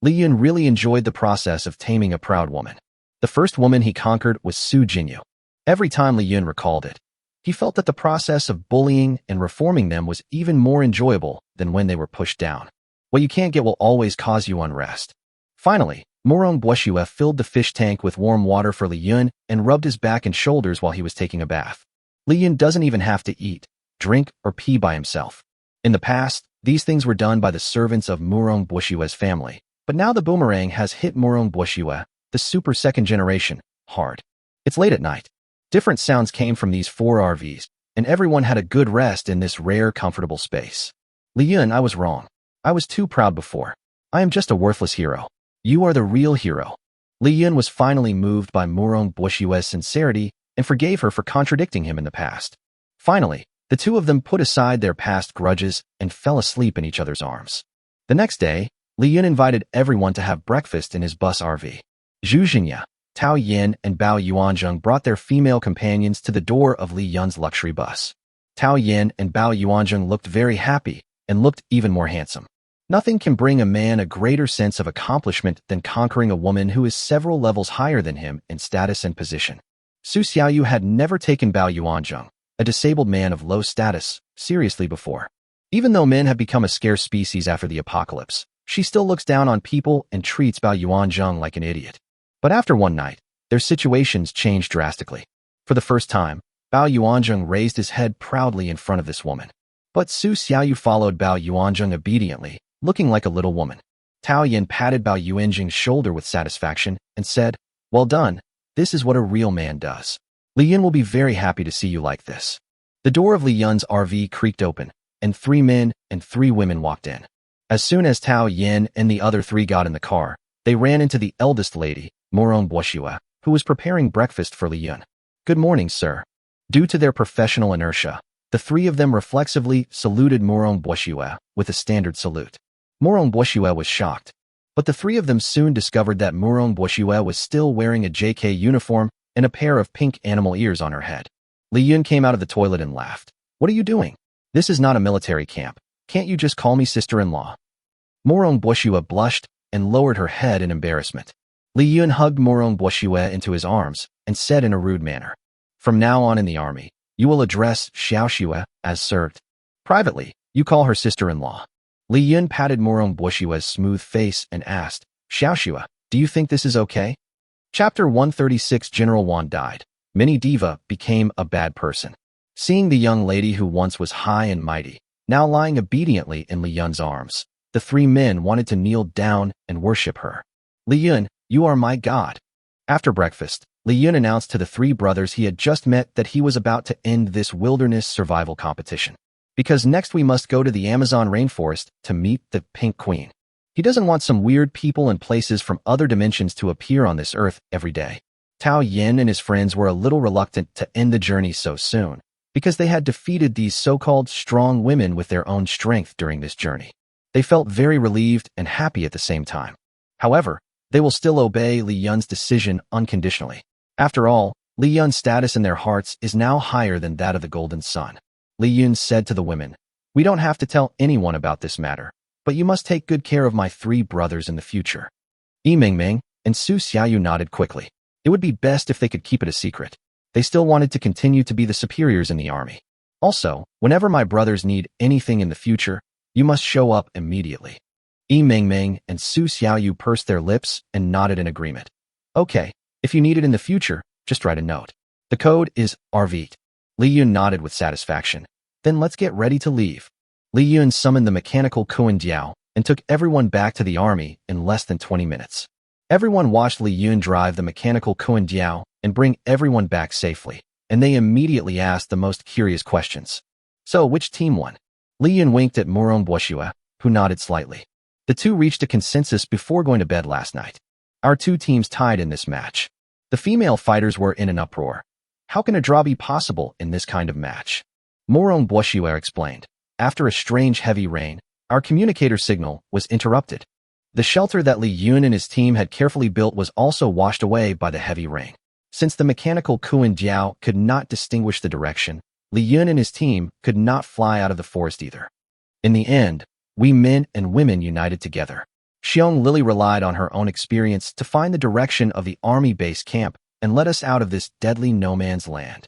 Li Yun really enjoyed the process of taming a proud woman. The first woman he conquered was Su Jinyu. Every time Li Yun recalled it, he felt that the process of bullying and reforming them was even more enjoyable than when they were pushed down. What you can't get will always cause you unrest. Finally, Murong Boshua filled the fish tank with warm water for Li Yun and rubbed his back and shoulders while he was taking a bath. Li Yun doesn't even have to eat, drink, or pee by himself. In the past, these things were done by the servants of Murong Boshua's family, but now the boomerang has hit Murong Boshua, the super second generation, hard. It's late at night. Different sounds came from these four RVs, and everyone had a good rest in this rare, comfortable space. "Li Yun, I was wrong. I was too proud before. I am just a worthless hero. You are the real hero." Li Yun was finally moved by Murong Boshua's sincerity and forgave her for contradicting him in the past. Finally, the two of them put aside their past grudges and fell asleep in each other's arms. The next day, Li Yun invited everyone to have breakfast in his bus RV. Zhu Jinya, Tao Yin, and Bao Yuanzheng brought their female companions to the door of Li Yun's luxury bus. Tao Yin and Bao Yuanzheng looked very happy and looked even more handsome. Nothing can bring a man a greater sense of accomplishment than conquering a woman who is several levels higher than him in status and position. Su Xiaoyu had never taken Bao Yuanzheng, a disabled man of low status, seriously before. Even though men have become a scarce species after the apocalypse, she still looks down on people and treats Bao Yuanzheng like an idiot. But after one night, their situations changed drastically. For the first time, Bao Yuanzheng raised his head proudly in front of this woman. But Su Xiaoyu followed Bao Yuanzheng obediently, looking like a little woman. Tao Yin patted Bao Yuanzheng's shoulder with satisfaction and said, "Well done, this is what a real man does. Li Yun will be very happy to see you like this." The door of Li Yun's RV creaked open, and 3 men and 3 women walked in. As soon as Tao Yin and the other 3 got in the car, they ran into the eldest lady, Murong Boshua, who was preparing breakfast for Li Yun. "Good morning, sir." Due to their professional inertia, the 3 of them reflexively saluted Murong Boshua with a standard salute. Murong Boshua was shocked, but the 3 of them soon discovered that Murong Boshua was still wearing a JK uniform and a pair of pink animal ears on her head. Li Yun came out of the toilet and laughed. "What are you doing? This is not a military camp. Can't you just call me sister-in-law?" Murong Boshua blushed and lowered her head in embarrassment. Li Yun hugged Murong Boshua into his arms and said in a rude manner, "From now on in the army, you will address Xiao Xue as served. Privately, you call her sister-in-law." Li Yun patted Morong Bushua's smooth face and asked, Xiaoxua, do you think this is okay? Chapter 136 General Wan died. Mini Diva became a bad person. Seeing the young lady who once was high and mighty, now lying obediently in Li Yun's arms, the three men wanted to kneel down and worship her. Li Yun, you are my god. After breakfast, Li Yun announced to the three brothers he had just met that he was about to end this wilderness survival competition. Because next we must go to the Amazon rainforest to meet the Pink Queen. He doesn't want some weird people and places from other dimensions to appear on this earth every day. Tao Yin and his friends were a little reluctant to end the journey so soon, because they had defeated these so-called strong women with their own strength during this journey. They felt very relieved and happy at the same time. However, they will still obey Li Yun's decision unconditionally. After all, Li Yun's status in their hearts is now higher than that of the Golden Sun. Li Yun said to the women, we don't have to tell anyone about this matter, but you must take good care of my three brothers in the future. Yi Mingming and Su Xiaoyu nodded quickly. It would be best if they could keep it a secret. They still wanted to continue to be the superiors in the army. Also, whenever my brothers need anything in the future, you must show up immediately. Yi Mingming and Su Xiaoyu pursed their lips and nodded in agreement. Okay, if you need it in the future, just write a note. The code is RVT. Li Yun nodded with satisfaction. Then let's get ready to leave. Li Yun summoned the mechanical Kuan Diao and took everyone back to the army in less than 20 minutes. Everyone watched Li Yun drive the mechanical Kuan Diao and bring everyone back safely, and they immediately asked the most curious questions. So, which team won? Li Yun winked at Morong Buoshua, who nodded slightly. The two reached a consensus before going to bed last night. Our two teams tied in this match. The female fighters were in an uproar. How can a draw be possible in this kind of match? Morong Buoshua explained. After a strange heavy rain, our communicator signal was interrupted. The shelter that Li Yun and his team had carefully built was also washed away by the heavy rain. Since the mechanical Kuan Diao could not distinguish the direction, Li Yun and his team could not fly out of the forest either. In the end, we men and women united together. Xiong Lily relied on her own experience to find the direction of the army base camp and let us out of this deadly no-man's land.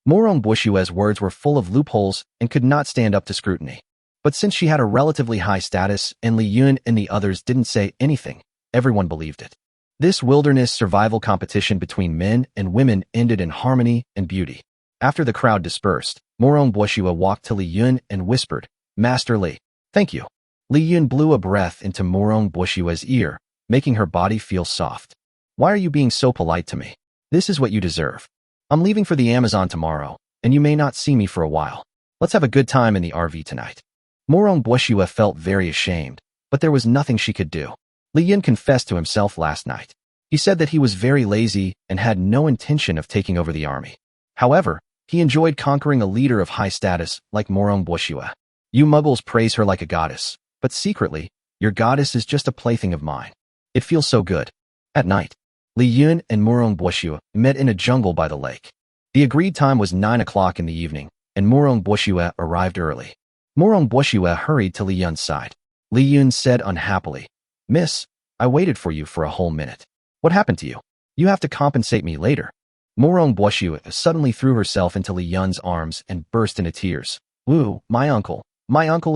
Morong Bushua's words were full of loopholes and could not stand up to scrutiny. But since she had a relatively high status and Li Yun and the others didn't say anything, everyone believed it. This wilderness survival competition between men and women ended in harmony and beauty. After the crowd dispersed, Morong Buoshua walked to Li Yun and whispered, Master Li, thank you. Li Yun blew a breath into Morong Bushua's ear, making her body feel soft. Why are you being so polite to me? This is what you deserve. I'm leaving for the Amazon tomorrow, and you may not see me for a while. Let's have a good time in the RV tonight. Morong Buoshua felt very ashamed, but there was nothing she could do. Li Yun confessed to himself last night. He said that he was very lazy and had no intention of taking over the army. However, he enjoyed conquering a leader of high status like Morong Buoshua. You muggles praise her like a goddess, but secretly, your goddess is just a plaything of mine. It feels so good. At night, Li Yun and Morong Buoshua met in a jungle by the lake. The agreed time was 9 o'clock in the evening, and Morong Buoshua arrived early. Morong Buoshua hurried to Li Yun's side. Li Yun said unhappily, Miss, I waited for you for a whole minute. What happened to you? You have to compensate me later. Morong Buoshua suddenly threw herself into Li Yun's arms and burst into tears. Woo, my uncle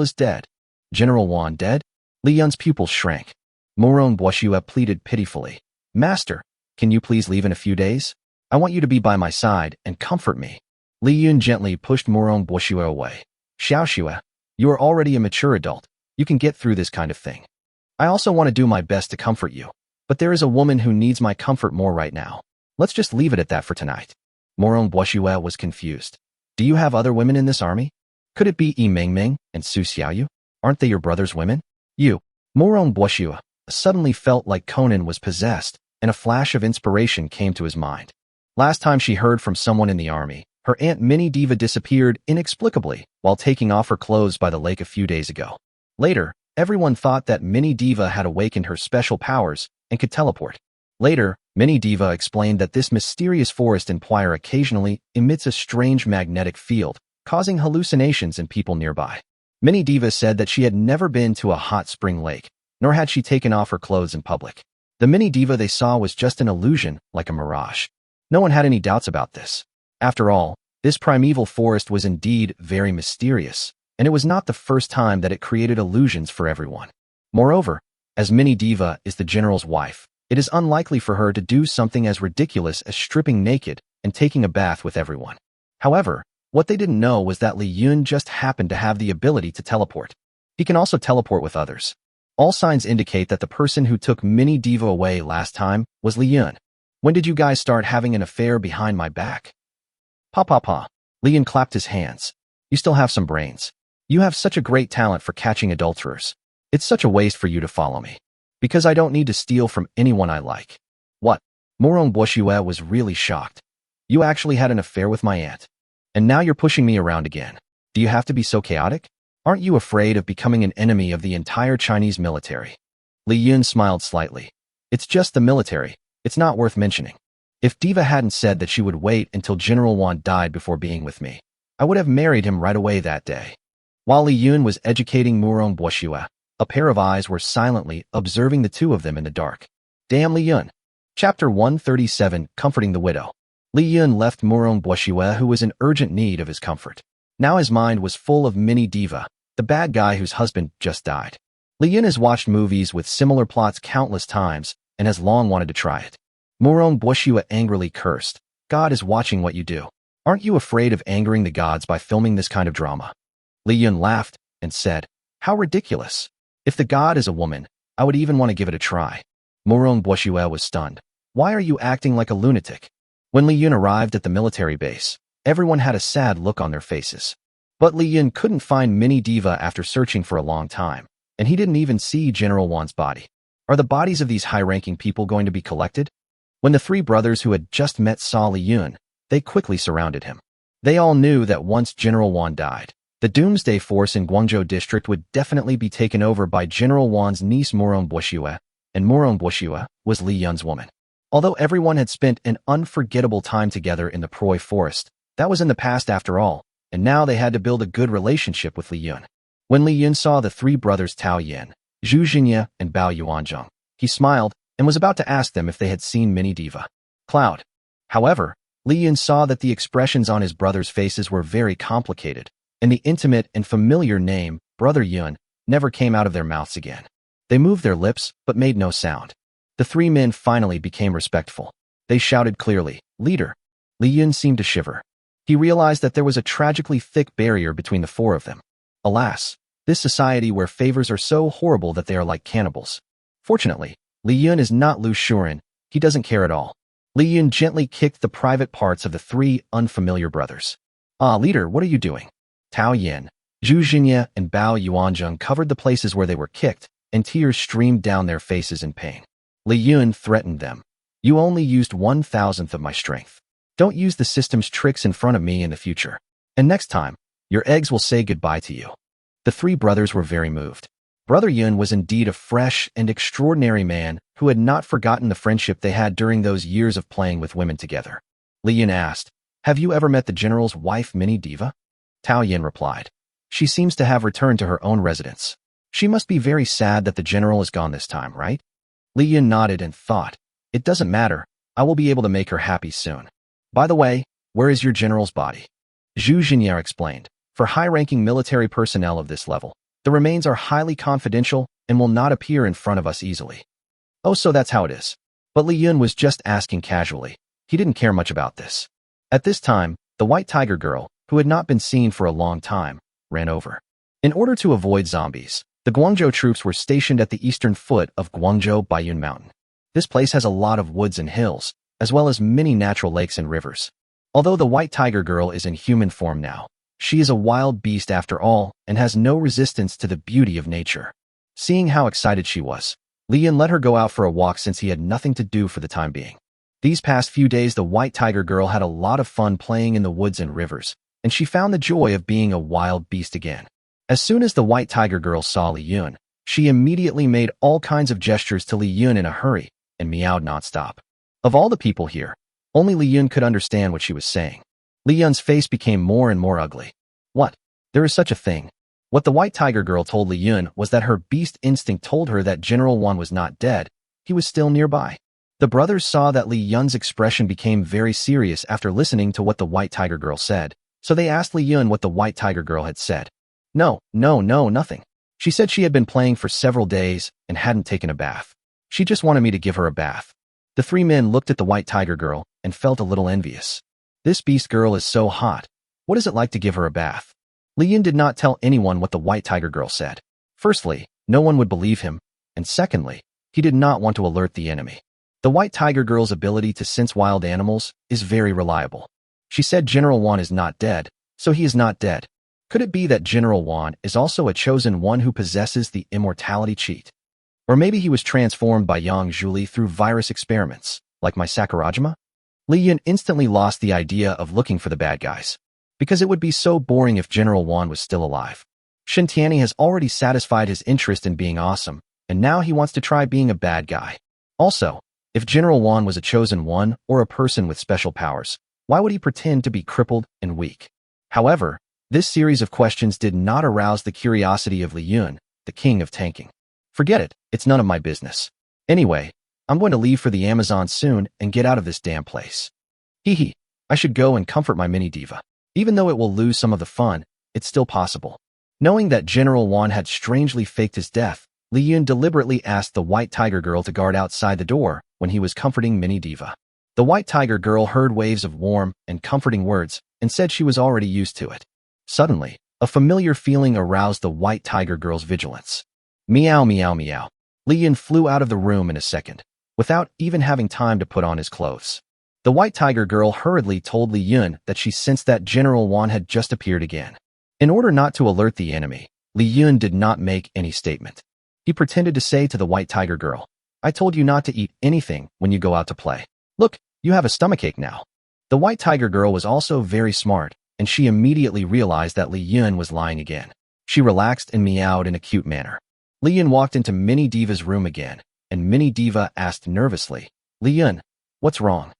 is dead. General Wan dead? Li Yun's pupils shrank. Morong Buoshua pleaded pitifully. Master, can you please leave in a few days? I want you to be by my side and comfort me. Li Yun gently pushed Morong Buoshua away. Xiaoxua, you are already a mature adult. You can get through this kind of thing. I also want to do my best to comfort you, but there is a woman who needs my comfort more right now. Let's just leave it at that for tonight. Morong Buoshua was confused. Do you have other women in this army? Could it be Yi Mingming and Su Xiaoyu? Aren't they your brother's women? Morong Buoshua suddenly felt like Conan was possessed, and a flash of inspiration came to his mind. Last time she heard from someone in the army, her Aunt Mini Diva disappeared inexplicably while taking off her clothes by the lake a few days ago. Later, everyone thought that Mini Diva had awakened her special powers and could teleport. Later, Mini Diva explained that this mysterious forest in Puire occasionally emits a strange magnetic field, causing hallucinations in people nearby. Mini Diva said that she had never been to a hot spring lake, nor had she taken off her clothes in public. The Mini Diva they saw was just an illusion, like a mirage. No one had any doubts about this. After all, this primeval forest was indeed very mysterious, and it was not the first time that it created illusions for everyone. Moreover, as Mini Diva is the general's wife, it is unlikely for her to do something as ridiculous as stripping naked and taking a bath with everyone. However, what they didn't know was that Li Yun just happened to have the ability to teleport. He can also teleport with others. All signs indicate that the person who took Mini Diva away last time was Li Yun. When did you guys start having an affair behind my back? Pa pa pa. Li Yun clapped his hands. You still have some brains. You have such a great talent for catching adulterers. It's such a waste for you to follow me. Because I don't need to steal from anyone I like. What? Morong Boshue was really shocked. You actually had an affair with my aunt. And now you're pushing me around again. Do you have to be so chaotic? Aren't you afraid of becoming an enemy of the entire Chinese military? Li Yun smiled slightly. It's just the military. It's not worth mentioning. If Diva hadn't said that she would wait until General Wan died before being with me, I would have married him right away that day. While Li Yun was educating Murong Boshue, a pair of eyes were silently observing the two of them in the dark. Damn Li Yun. Chapter 137, Comforting the Widow. Li Yun left Murong Boshue, who was in urgent need of his comfort. Now his mind was full of Mini Diva, the bad guy whose husband just died. Li Yun has watched movies with similar plots countless times and has long wanted to try it. Murong Boshue angrily cursed. God is watching what you do. Aren't you afraid of angering the gods by filming this kind of drama? Li Yun laughed and said, How ridiculous. If the god is a woman, I would even want to give it a try. Murong Boshue was stunned. Why are you acting like a lunatic? When Li Yun arrived at the military base, everyone had a sad look on their faces. But Li Yun couldn't find Mini Diva after searching for a long time, and he didn't even see General Wan's body. Are the bodies of these high-ranking people going to be collected? When the three brothers who had just met saw Li Yun, they quickly surrounded him. They all knew that once General Wan died, the doomsday force in Guangzhou district would definitely be taken over by General Wan's niece Murong Boshue, and Murong Boshue was Li Yun's woman. Although everyone had spent an unforgettable time together in the Proi forest, that was in the past after all, and now they had to build a good relationship with Li Yun. When Li Yun saw the three brothers Tao Yin, Zhu Xinye, and Bao Yuanzhong, he smiled and was about to ask them if they had seen Mini Diva. Cloud. However, Li Yun saw that the expressions on his brothers' faces were very complicated, and the intimate and familiar name, Brother Yun, never came out of their mouths again. They moved their lips, but made no sound. The three men finally became respectful. They shouted clearly, Leader. Li Yun seemed to shiver. He realized that there was a tragically thick barrier between the four of them. Alas, this society where favors are so horrible that they are like cannibals. Fortunately, Li Yun is not Lu Shuren. He doesn't care at all. Li Yun gently kicked the private parts of the three unfamiliar brothers. Ah, Leader, what are you doing? Tao Yin, Zhu Xinye, and Bao Yuanzhong covered the places where they were kicked, and tears streamed down their faces in pain. Li Yun threatened them. You only used 1/1000th of my strength. Don't use the system's tricks in front of me in the future. And next time, your eggs will say goodbye to you. The three brothers were very moved. Brother Yun was indeed a fresh and extraordinary man who had not forgotten the friendship they had during those years of playing with women together. Li Yun asked, Have you ever met the general's wife, Mini Diva? Tao Yin replied, She seems to have returned to her own residence. She must be very sad that the general is gone this time, right? Li Yun nodded and thought, It doesn't matter. I will be able to make her happy soon. By the way, where is your general's body? Zhu Xinye explained, For high-ranking military personnel of this level, the remains are highly confidential and will not appear in front of us easily. Oh, so that's how it is. But Li Yun was just asking casually. He didn't care much about this. At this time, the white tiger girl, who had not been seen for a long time, ran over. In order to avoid zombies, the Guangzhou troops were stationed at the eastern foot of Guangzhou Baiyun Mountain. This place has a lot of woods and hills, as well as many natural lakes and rivers. Although the white tiger girl is in human form now, she is a wild beast after all and has no resistance to the beauty of nature. Seeing how excited she was, Li Yun let her go out for a walk since he had nothing to do for the time being. These past few days the white tiger girl had a lot of fun playing in the woods and rivers, and she found the joy of being a wild beast again. As soon as the white tiger girl saw Li Yun, she immediately made all kinds of gestures to Li Yun in a hurry and meowed nonstop. Of all the people here, only Li Yun could understand what she was saying. Li Yun's face became more and more ugly. What? There is such a thing. What the white tiger girl told Li Yun was that her beast instinct told her that General Wan was not dead, he was still nearby. The brothers saw that Li Yun's expression became very serious after listening to what the white tiger girl said, so they asked Li Yun what the white tiger girl had said. No, no, no, nothing. She said she had been playing for several days and hadn't taken a bath. She just wanted me to give her a bath. The three men looked at the white tiger girl and felt a little envious. This beast girl is so hot. What is it like to give her a bath? Li Yun did not tell anyone what the white tiger girl said. Firstly, no one would believe him, and secondly, he did not want to alert the enemy. The white tiger girl's ability to sense wild animals is very reliable. She said General Wan is not dead, so he is not dead. Could it be that General Wan is also a chosen one who possesses the immortality cheat? Or maybe he was transformed by Yang Zhuli through virus experiments, like my Sakurajima? Li Yun instantly lost the idea of looking for the bad guys, because it would be so boring if General Wan was still alive. Shen Tianyi has already satisfied his interest in being awesome, and now he wants to try being a bad guy. Also, if General Wan was a chosen one or a person with special powers, why would he pretend to be crippled and weak? However, this series of questions did not arouse the curiosity of Li Yun, the king of tanking. Forget it, it's none of my business. Anyway, I'm going to leave for the Amazon soon and get out of this damn place. Hee, I should go and comfort my mini diva. Even though it will lose some of the fun, it's still possible. Knowing that General Wan had strangely faked his death, Li Yun deliberately asked the white tiger girl to guard outside the door when he was comforting mini diva. The white tiger girl heard waves of warm and comforting words and said she was already used to it. Suddenly, a familiar feeling aroused the white tiger girl's vigilance. Meow, meow, meow. Li Yun flew out of the room in a second, without even having time to put on his clothes. The white tiger girl hurriedly told Li Yun that she sensed that General Wan had just appeared again. In order not to alert the enemy, Li Yun did not make any statement. He pretended to say to the white tiger girl, I told you not to eat anything when you go out to play. Look, you have a stomachache now. The white tiger girl was also very smart, and she immediately realized that Li Yun was lying again. She relaxed and meowed in a cute manner. Li Yun walked into Mini Diva's room again, and Mini Diva asked nervously, Li Yun, what's wrong?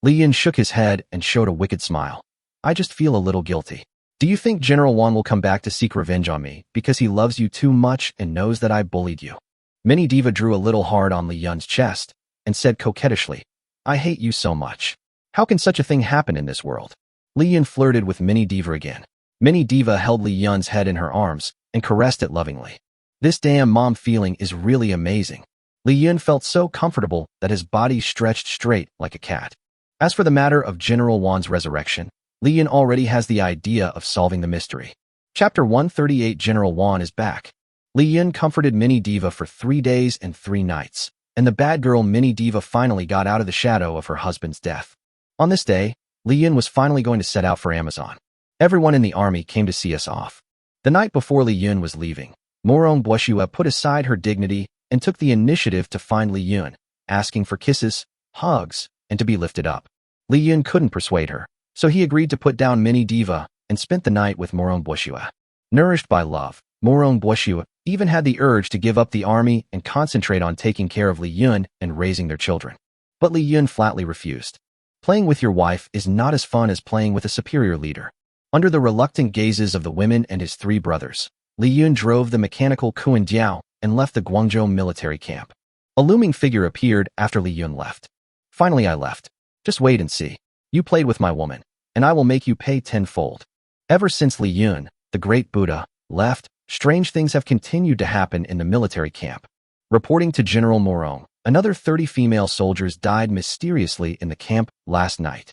Li Yun shook his head and showed a wicked smile. I just feel a little guilty. Do you think General Wan will come back to seek revenge on me because he loves you too much and knows that I bullied you? Mini Diva drew a little hard on Li Yun's chest and said coquettishly, I hate you so much. How can such a thing happen in this world? Li Yun flirted with Mini Diva again. Mini Diva held Li Yun's head in her arms and caressed it lovingly. This damn mom feeling is really amazing. Li Yun felt so comfortable that his body stretched straight like a cat. As for the matter of General Wan's resurrection, Li Yun already has the idea of solving the mystery. Chapter 138 General Wan is back. Li Yun comforted Mini Diva for 3 days and 3 nights, and the bad girl Mini Diva finally got out of the shadow of her husband's death. On this day, Li Yun was finally going to set out for Amazon. Everyone in the army came to see us off. The night before Li Yun was leaving, Morong Boshua put aside her dignity and took the initiative to find Li Yun, asking for kisses, hugs, and to be lifted up. Li Yun couldn't persuade her, so he agreed to put down Mini Diva and spent the night with Morong Boshua. Nourished by love, Morong Boshua even had the urge to give up the army and concentrate on taking care of Li Yun and raising their children. But Li Yun flatly refused. Playing with your wife is not as fun as playing with a superior leader. Under the reluctant gazes of the women and his 3 brothers, Li Yun drove the mechanical Kuan Diao and left the Guangzhou military camp. A looming figure appeared after Li Yun left. Finally I left. Just wait and see. You played with my woman, and I will make you pay tenfold. Ever since Li Yun, the great Buddha, left, strange things have continued to happen in the military camp. Reporting to General Morong, another 30 female soldiers died mysteriously in the camp last night.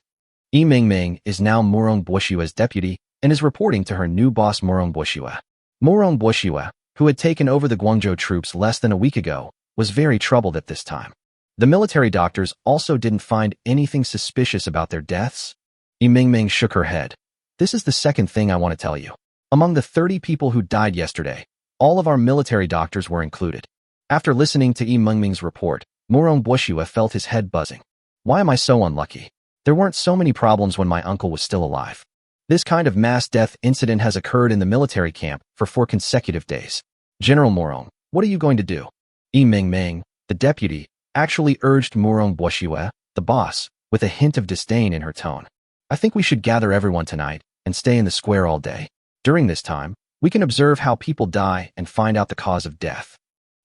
Yi Mingming is now Morong Boshua's deputy and is reporting to her new boss Morong Boshua. Morong Boshua, who had taken over the Guangzhou troops less than a week ago, was very troubled at this time. The military doctors also didn't find anything suspicious about their deaths. Yi Mingming shook her head. This is the second thing I want to tell you. Among the 30 people who died yesterday, all of our military doctors were included. After listening to Yi Mingming's report, Morong Boshua felt his head buzzing. Why am I so unlucky? There weren't so many problems when my uncle was still alive. This kind of mass death incident has occurred in the military camp for 4 consecutive days. General Morong, what are you going to do? Yi Mingming, the deputy, actually urged Morong Boshua, the boss, with a hint of disdain in her tone. I think we should gather everyone tonight and stay in the square all day. During this time, we can observe how people die and find out the cause of death.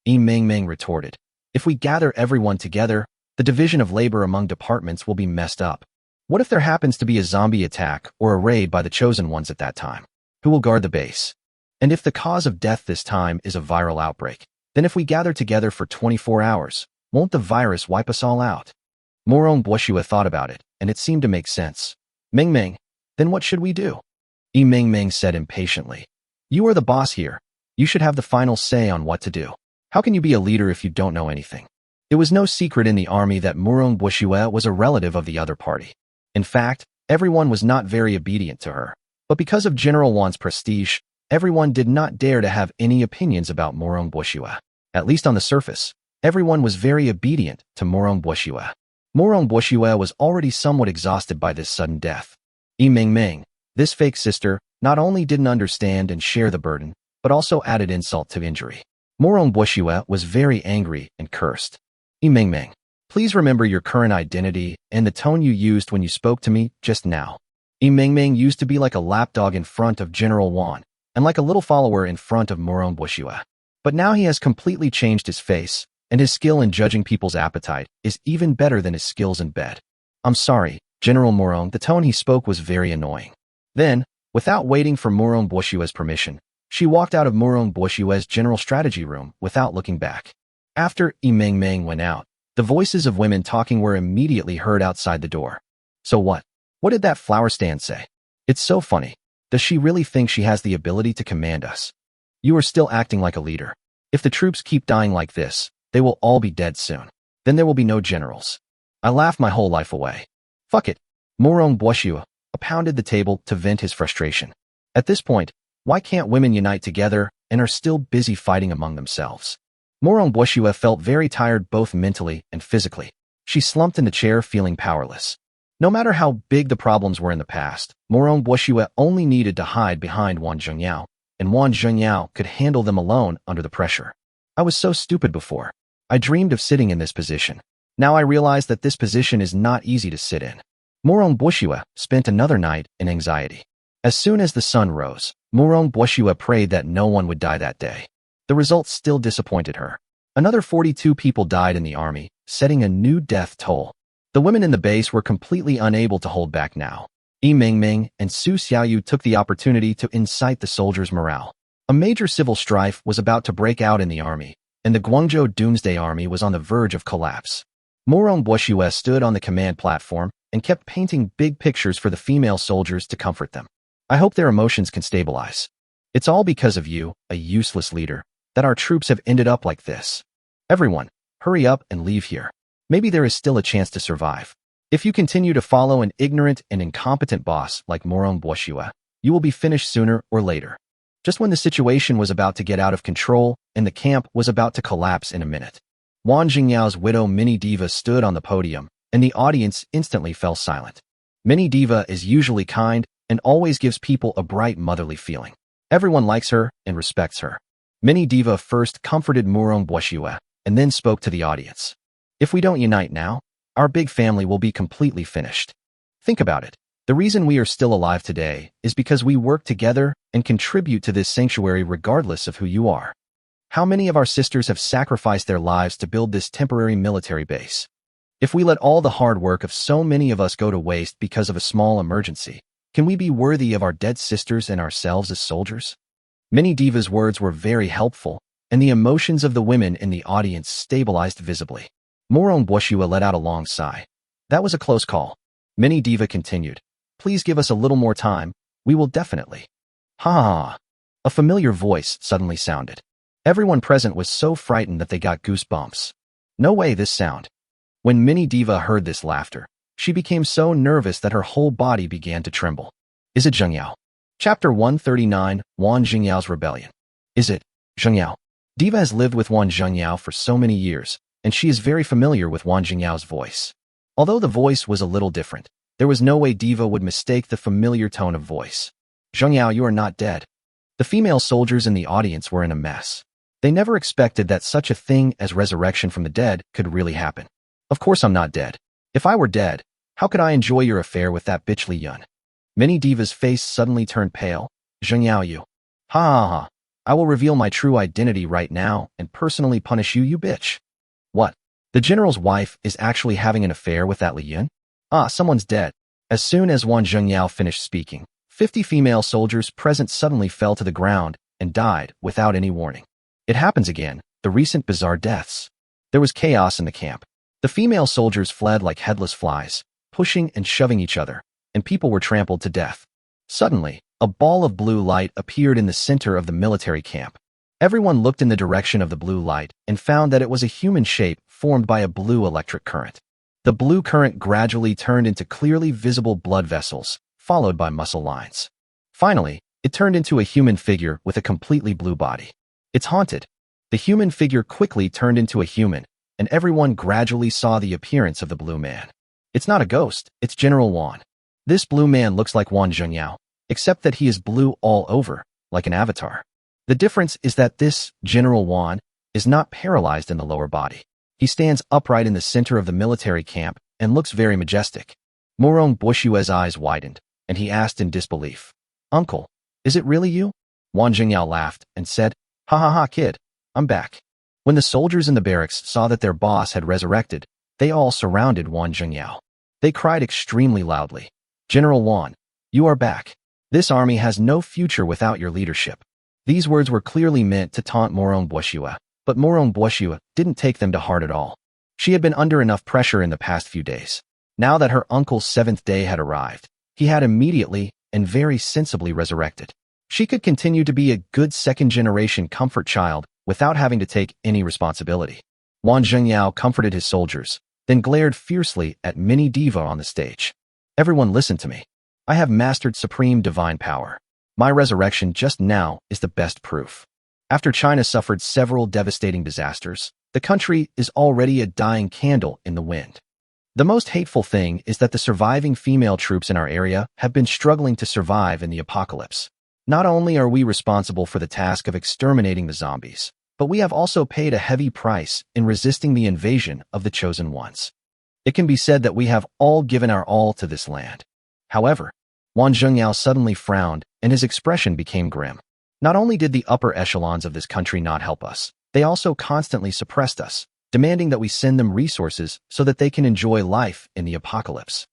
Yi Mingming retorted. If we gather everyone together, the division of labor among departments will be messed up. What if there happens to be a zombie attack or a raid by the chosen ones at that time? Who will guard the base? And if the cause of death this time is a viral outbreak, then if we gather together for 24 hours, won't the virus wipe us all out? Morong Boshua thought about it, and it seemed to make sense. Meng Meng, then what should we do? Meng Meng said impatiently. You are the boss here. You should have the final say on what to do. How can you be a leader if you don't know anything? It was no secret in the army that Morong Boshua was a relative of the other party. In fact, everyone was not very obedient to her. But because of General Wan's prestige, everyone did not dare to have any opinions about Morong Boshua. At least on the surface, everyone was very obedient to Morong Boshua. Morong Boshua was already somewhat exhausted by this sudden death. Meng Meng, this fake sister, not only didn't understand and share the burden, but also added insult to injury. Morong Boshua was very angry and cursed. Meng Meng, please remember your current identity and the tone you used when you spoke to me just now. Meng Meng used to be like a lapdog in front of General Wan, and like a little follower in front of Morong Boshua. But now he has completely changed his face, and his skill in judging people's appetite is even better than his skills in bed. I'm sorry, General Morong, the tone he spoke was very annoying. Then, without waiting for Morong Boshua's permission, she walked out of Morong Boshua's general strategy room without looking back. After Meng Meng went out, the voices of women talking were immediately heard outside the door. So what? What did that flower stand say? It's so funny. Does she really think she has the ability to command us? You are still acting like a leader. If the troops keep dying like this, they will all be dead soon. Then there will be no generals. I laughed my whole life away. Fuck it. Morong Boshua pounded the table to vent his frustration. At this point, why can't women unite together and are still busy fighting among themselves? Morong Boshua felt very tired both mentally and physically. She slumped in the chair feeling powerless. No matter how big the problems were in the past, Morong Boshua only needed to hide behind Wan Zhengyao, and Wan Zhengyao could handle them alone under the pressure. I was so stupid before. I dreamed of sitting in this position. Now I realize that this position is not easy to sit in. Morong Boshua spent another night in anxiety. As soon as the sun rose, Morong Boshua prayed that no one would die that day. The results still disappointed her. Another 42 people died in the army, setting a new death toll. The women in the base were completely unable to hold back now. Meng Meng and Su Xiaoyu took the opportunity to incite the soldiers' morale. A major civil strife was about to break out in the army, and the Guangzhou Doomsday Army was on the verge of collapse. Morong Boshua stood on the command platform and kept painting big pictures for the female soldiers to comfort them. I hope their emotions can stabilize. It's all because of you, a useless leader, that our troops have ended up like this. Everyone, hurry up and leave here. Maybe there is still a chance to survive. If you continue to follow an ignorant and incompetent boss like Morong Boshua, you will be finished sooner or later. Just when the situation was about to get out of control and the camp was about to collapse in a minute, Wan Jingyao's widow Mini Diva stood on the podium, and the audience instantly fell silent. Mini Diva is usually kind and always gives people a bright motherly feeling. Everyone likes her and respects her. Mini Diva first comforted Morong Boshua and then spoke to the audience. If we don't unite now, our big family will be completely finished. Think about it. The reason we are still alive today is because we work together and contribute to this sanctuary regardless of who you are. How many of our sisters have sacrificed their lives to build this temporary military base? If we let all the hard work of so many of us go to waste because of a small emergency, can we be worthy of our dead sisters and ourselves as soldiers? Mini Diva's words were very helpful, and the emotions of the women in the audience stabilized visibly. Morong Boshua let out a long sigh. That was a close call. Mini Diva continued. Please give us a little more time. We will definitely. Ha ha ha. A familiar voice suddenly sounded. Everyone present was so frightened that they got goosebumps. No way this sound. When Mini Diva heard this laughter, she became so nervous that her whole body began to tremble. Is it Zhengyao? Chapter 139, Wan Zhengyao's Rebellion. Is it Zhengyao? Diva has lived with Wan Zhengyao for so many years, and she is very familiar with Wan Zhengyao's voice. Although the voice was a little different, there was no way Diva would mistake the familiar tone of voice. Zhengyao, you are not dead. The female soldiers in the audience were in a mess. They never expected that such a thing as resurrection from the dead could really happen. Of course I'm not dead. If I were dead, how could I enjoy your affair with that bitch Li Yun? Mini Diva's face suddenly turned pale. Zhengyao, you. Ha ha ha. I will reveal my true identity right now and personally punish you, you bitch. What? The general's wife is actually having an affair with that Li Yun? Ah, someone's dead. As soon as Wan Zhengyao finished speaking, 50 female soldiers present suddenly fell to the ground and died without any warning. It happens again, the recent bizarre deaths. There was chaos in the camp. The female soldiers fled like headless flies, pushing and shoving each other, and people were trampled to death. Suddenly, a ball of blue light appeared in the center of the military camp. Everyone looked in the direction of the blue light and found that it was a human shape formed by a blue electric current. The blue current gradually turned into clearly visible blood vessels, followed by muscle lines. Finally, it turned into a human figure with a completely blue body. It's haunted. The human figure quickly turned into a human, and everyone gradually saw the appearance of the blue man. It's not a ghost, it's General Wan. This blue man looks like Wan Zhengyao, except that he is blue all over, like an avatar. The difference is that this General Wan is not paralyzed in the lower body. He stands upright in the center of the military camp and looks very majestic. Morong Bushue's eyes widened, and he asked in disbelief, "Uncle, is it really you?" Wan Zhengyao laughed and said, "Ha ha ha, kid, I'm back." When the soldiers in the barracks saw that their boss had resurrected, they all surrounded Wan Zhengyao. They cried extremely loudly, "General Wan, you are back. This army has no future without your leadership." These words were clearly meant to taunt Morong Bushue, but Morong Bushue didn't take them to heart at all. She had been under enough pressure in the past few days. Now that her uncle's 7th day had arrived, he had immediately and very sensibly resurrected. She could continue to be a good second-generation comfort child without having to take any responsibility. Wan Zhengyao comforted his soldiers, then glared fiercely at Mini Diva on the stage. "Everyone listen to me. I have mastered supreme divine power. My resurrection just now is the best proof. After China suffered several devastating disasters, the country is already a dying candle in the wind. The most hateful thing is that the surviving female troops in our area have been struggling to survive in the apocalypse. Not only are we responsible for the task of exterminating the zombies, but we have also paid a heavy price in resisting the invasion of the chosen ones. It can be said that we have all given our all to this land." However, Wan Zhengyao suddenly frowned, and his expression became grim. Not only did the upper echelons of this country not help us, they also constantly suppressed us, demanding that we send them resources so that they can enjoy life in the apocalypse.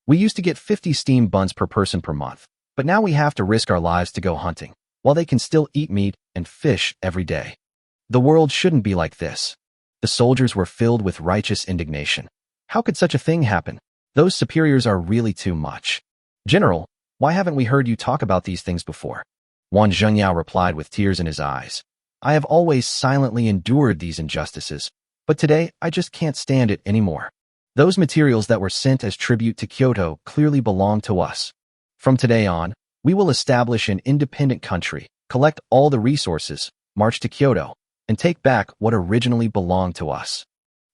We used to get 50 steam buns per person per month, but now we have to risk our lives to go hunting, while they can still eat meat and fish every day. The world shouldn't be like this. The soldiers were filled with righteous indignation. How could such a thing happen? Those superiors are really too much. "General, why haven't we heard you talk about these things before?" Wan Zhengyao replied with tears in his eyes. "I have always silently endured these injustices, but today I just can't stand it anymore. Those materials that were sent as tribute to Kyoto clearly belong to us. From today on, we will establish an independent country, collect all the resources, march to Kyoto, and take back what originally belonged to us."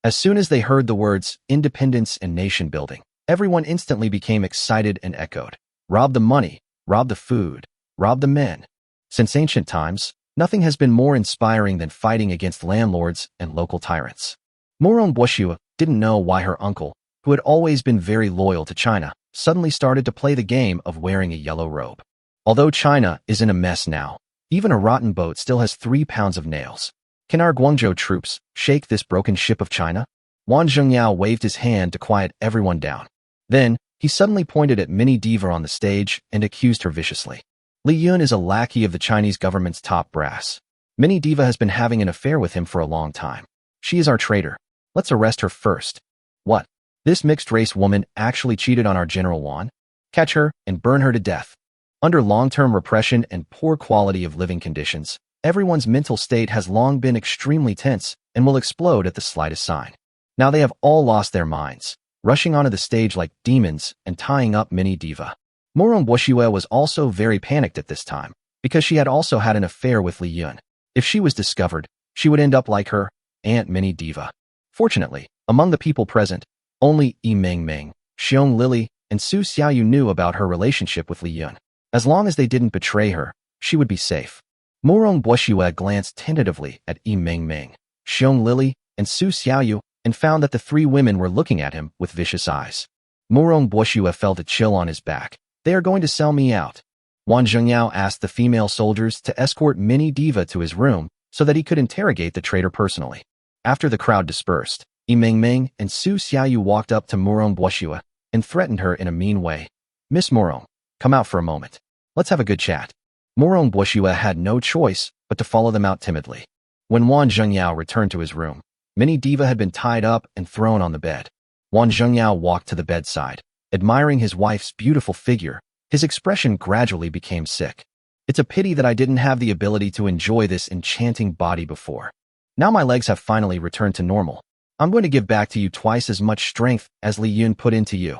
As soon as they heard the words independence and nation building, everyone instantly became excited and echoed, "Rob the money, rob the food, rob the men." Since ancient times, nothing has been more inspiring than fighting against landlords and local tyrants. Morong Bushue didn't know why her uncle, who had always been very loyal to China, suddenly started to play the game of wearing a yellow robe. Although China is in a mess now, even a rotten boat still has 3 pounds of nails. Can our Guangzhou troops shake this broken ship of China? Wan Zhengyao waved his hand to quiet everyone down. Then, he suddenly pointed at Mini Diva on the stage and accused her viciously. "Li Yun is a lackey of the Chinese government's top brass. Mini Diva has been having an affair with him for a long time. She is our traitor. Let's arrest her first." "What? This mixed-race woman actually cheated on our General Wan? Catch her and burn her to death." Under long-term repression and poor quality of living conditions, everyone's mental state has long been extremely tense and will explode at the slightest sign. Now they have all lost their minds, rushing onto the stage like demons and tying up Mini Diva. Morong Bushue was also very panicked at this time, because she had also had an affair with Li Yun. If she was discovered, she would end up like her Aunt Mini Diva. Fortunately, among the people present, only Yi Mengmeng, Xiong Lily, and Su Xiaoyu knew about her relationship with Li Yun. As long as they didn't betray her, she would be safe. Morong Bushue glanced tentatively at Yi Mengmeng, Xiong Lily, and Su Xiaoyu and found that the 3 women were looking at him with vicious eyes. Morong Bushue felt a chill on his back. "They are going to sell me out." Wan Zhengyao asked the female soldiers to escort Mini Diva to his room so that he could interrogate the traitor personally. After the crowd dispersed, Yi Mengmeng and Su Xiaoyu walked up to Morong Bushue and threatened her in a mean way. "Miss Morong, come out for a moment. Let's have a good chat." Morong Bushua had no choice but to follow them out timidly. When Wan Zhengyao returned to his room, Mini Diva had been tied up and thrown on the bed. Wan Zhengyao walked to the bedside. Admiring his wife's beautiful figure, his expression gradually became sick. It's a pity that I didn't have the ability to enjoy this enchanting body before. Now my legs have finally returned to normal. I'm going to give back to you twice as much strength as Li Yun put into you.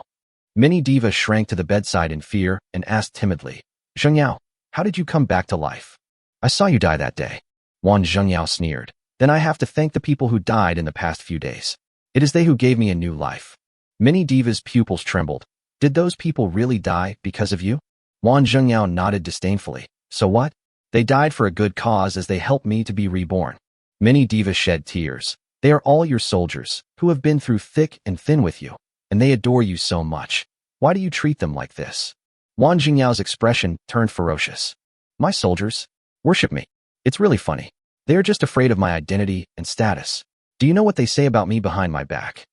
Mini Diva shrank to the bedside in fear and asked timidly, Zhengyao, how did you come back to life? I saw you die that day. Wan Zhengyao sneered. Then I have to thank the people who died in the past few days. It is they who gave me a new life. Mini Diva's pupils trembled. Did those people really die because of you? Wan Zhengyao nodded disdainfully. So what? They died for a good cause as they helped me to be reborn. Mini Diva shed tears. They are all your soldiers, who have been through thick and thin with you, and they adore you so much. Why do you treat them like this? Wan Zhengyao's expression turned ferocious. My soldiers? Worship me. It's really funny. They are just afraid of my identity and status. Do you know what they say about me behind my back?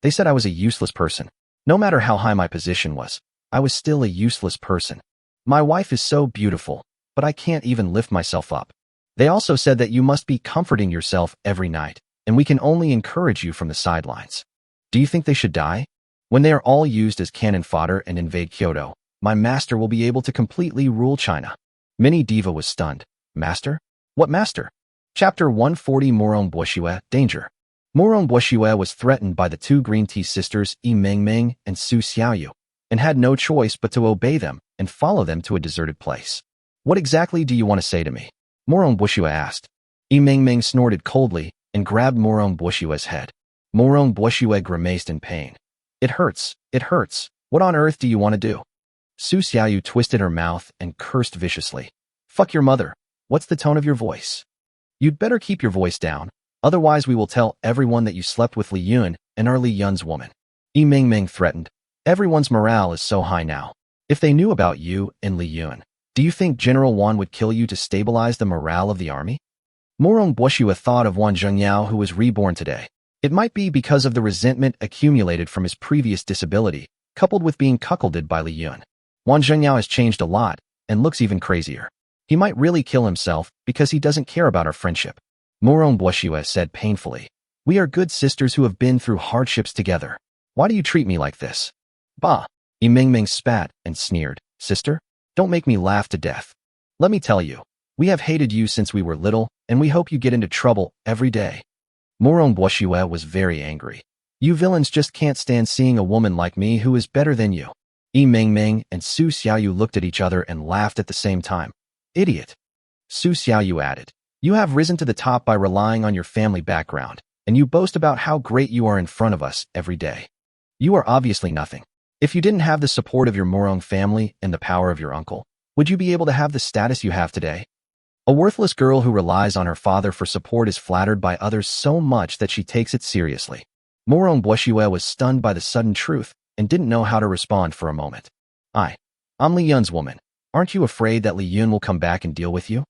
They said I was a useless person. No matter how high my position was, I was still a useless person. My wife is so beautiful, but I can't even lift myself up. They also said that you must be comforting yourself every night, and we can only encourage you from the sidelines. Do you think they should die? When they are all used as cannon fodder and invade Kyoto, my master will be able to completely rule China. Mini Diva was stunned. Master? What master? Chapter 140 Morong Bushue, Danger. Morong Bushue was threatened by the two green tea sisters Yi Mengmeng and Su Xiaoyu, and had no choice but to obey them and follow them to a deserted place. What exactly do you want to say to me? Morong Bushue asked. Yi Mengmeng snorted coldly and grabbed Morong Bushue's head. Morong Bushue grimaced in pain. It hurts. It hurts. What on earth do you want to do? Su Xiaoyu twisted her mouth and cursed viciously. Fuck your mother. What's the tone of your voice? You'd better keep your voice down. Otherwise we will tell everyone that you slept with Li Yun and are Li Yun's woman. Yi Mengmeng threatened. Everyone's morale is so high now. If they knew about you and Li Yun, do you think General Wan would kill you to stabilize the morale of the army? Morong Bushue thought of Wan Zhengyao who was reborn today. It might be because of the resentment accumulated from his previous disability, coupled with being cuckolded by Li Yun. Wan Zhengyao has changed a lot and looks even crazier. He might really kill himself because he doesn't care about our friendship. Morong Bushue said painfully. We are good sisters who have been through hardships together. Why do you treat me like this? Bah! Yi Mengmeng spat and sneered. Sister? Don't make me laugh to death. Let me tell you, we have hated you since we were little, and we hope you get into trouble every day. Morong Bushue was very angry. You villains just can't stand seeing a woman like me who is better than you. Yi Mengmeng and Su Xiaoyu looked at each other and laughed at the same time. Idiot. Su Xiaoyu added. You have risen to the top by relying on your family background, and you boast about how great you are in front of us every day. You are obviously nothing. If you didn't have the support of your Morong family and the power of your uncle, would you be able to have the status you have today? A worthless girl who relies on her father for support is flattered by others so much that she takes it seriously. Morong Bushue was stunned by the sudden truth and didn't know how to respond for a moment. I'm Li Yun's woman. Aren't you afraid that Li Yun will come back and deal with you?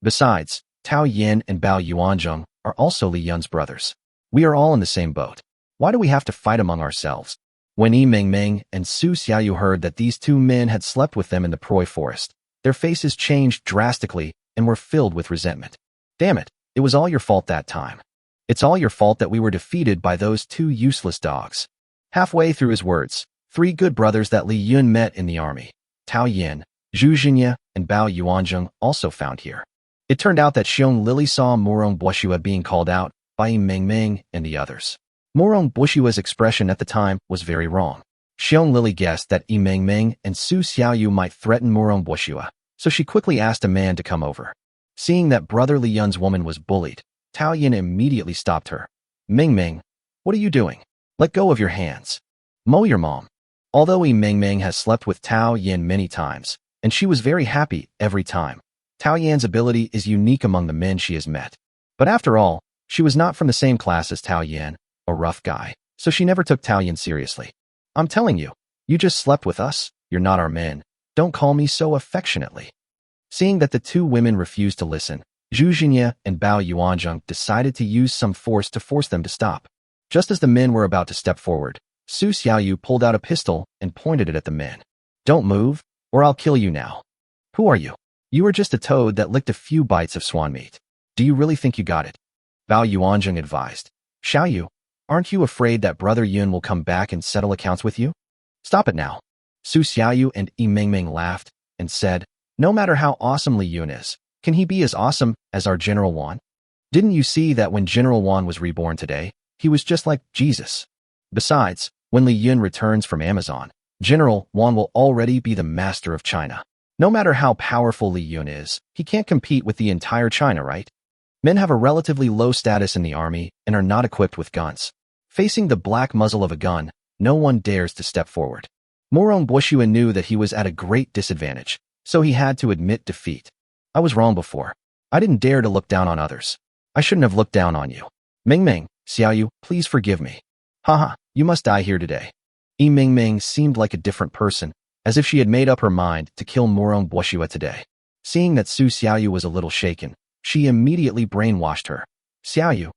Besides, Tao Yin and Bao Yuanzheng are also Li Yun's brothers. We are all in the same boat. Why do we have to fight among ourselves? When Yi Mengmeng and Su Xiaoyu heard that these two men had slept with them in the Proi forest, their faces changed drastically and were filled with resentment. Damn it, it was all your fault that time. It's all your fault that we were defeated by those two useless dogs. Halfway through his words, three good brothers that Li Yun met in the army, Tao Yin, Zhu Xinye, and Bao Yuanzheng also found here. It turned out that Xiong Lily saw Morong Bushue being called out by Yi Mengmeng and the others. Morong Bushue's expression at the time was very wrong. Xiong Lily guessed that Yi Mengmeng and Su Xiaoyu might threaten Morong Bushue, so she quickly asked a man to come over. Seeing that brother Li Yun's woman was bullied, Tao Yin immediately stopped her. Mengmeng, what are you doing? Let go of your hands. Mow your mom. Although Yi Mengmeng has slept with Tao Yin many times, and she was very happy every time, Tao Yan's ability is unique among the men she has met. But after all, she was not from the same class as Tao Yan, a rough guy, so she never took Tao Yan seriously. I'm telling you, you just slept with us, you're not our men. Don't call me so affectionately. Seeing that the two women refused to listen, Zhu Xinye and Bao Yuanzheng decided to use some force to force them to stop. Just as the men were about to step forward, Su Xiaoyu pulled out a pistol and pointed it at the men. Don't move, or I'll kill you now. Who are you? You are just a toad that licked a few bites of swan meat. Do you really think you got it? Bao Yuanzheng advised. Xiaoyu, aren't you afraid that Brother Yun will come back and settle accounts with you? Stop it now. Su Xiaoyu and Yi Mingming laughed and said, no matter how awesome Li Yun is, can he be as awesome as our General Wan? Didn't you see that when General Wan was reborn today, he was just like Jesus? Besides, when Li Yun returns from Amazon, General Wan will already be the master of China. No matter how powerful Li Yun is, he can't compete with the entire China, right? Men have a relatively low status in the army and are not equipped with guns. Facing the black muzzle of a gun, no one dares to step forward. Morong Bushua knew that he was at a great disadvantage, so he had to admit defeat. I was wrong before. I didn't dare to look down on others. I shouldn't have looked down on you. Mingming, Xiaoyu, please forgive me. Haha, you must die here today. Yi Mingming seemed like a different person, as if she had made up her mind to kill Morong Bushua today. Seeing that Su Xiaoyu was a little shaken, she immediately brainwashed her. Xiaoyu,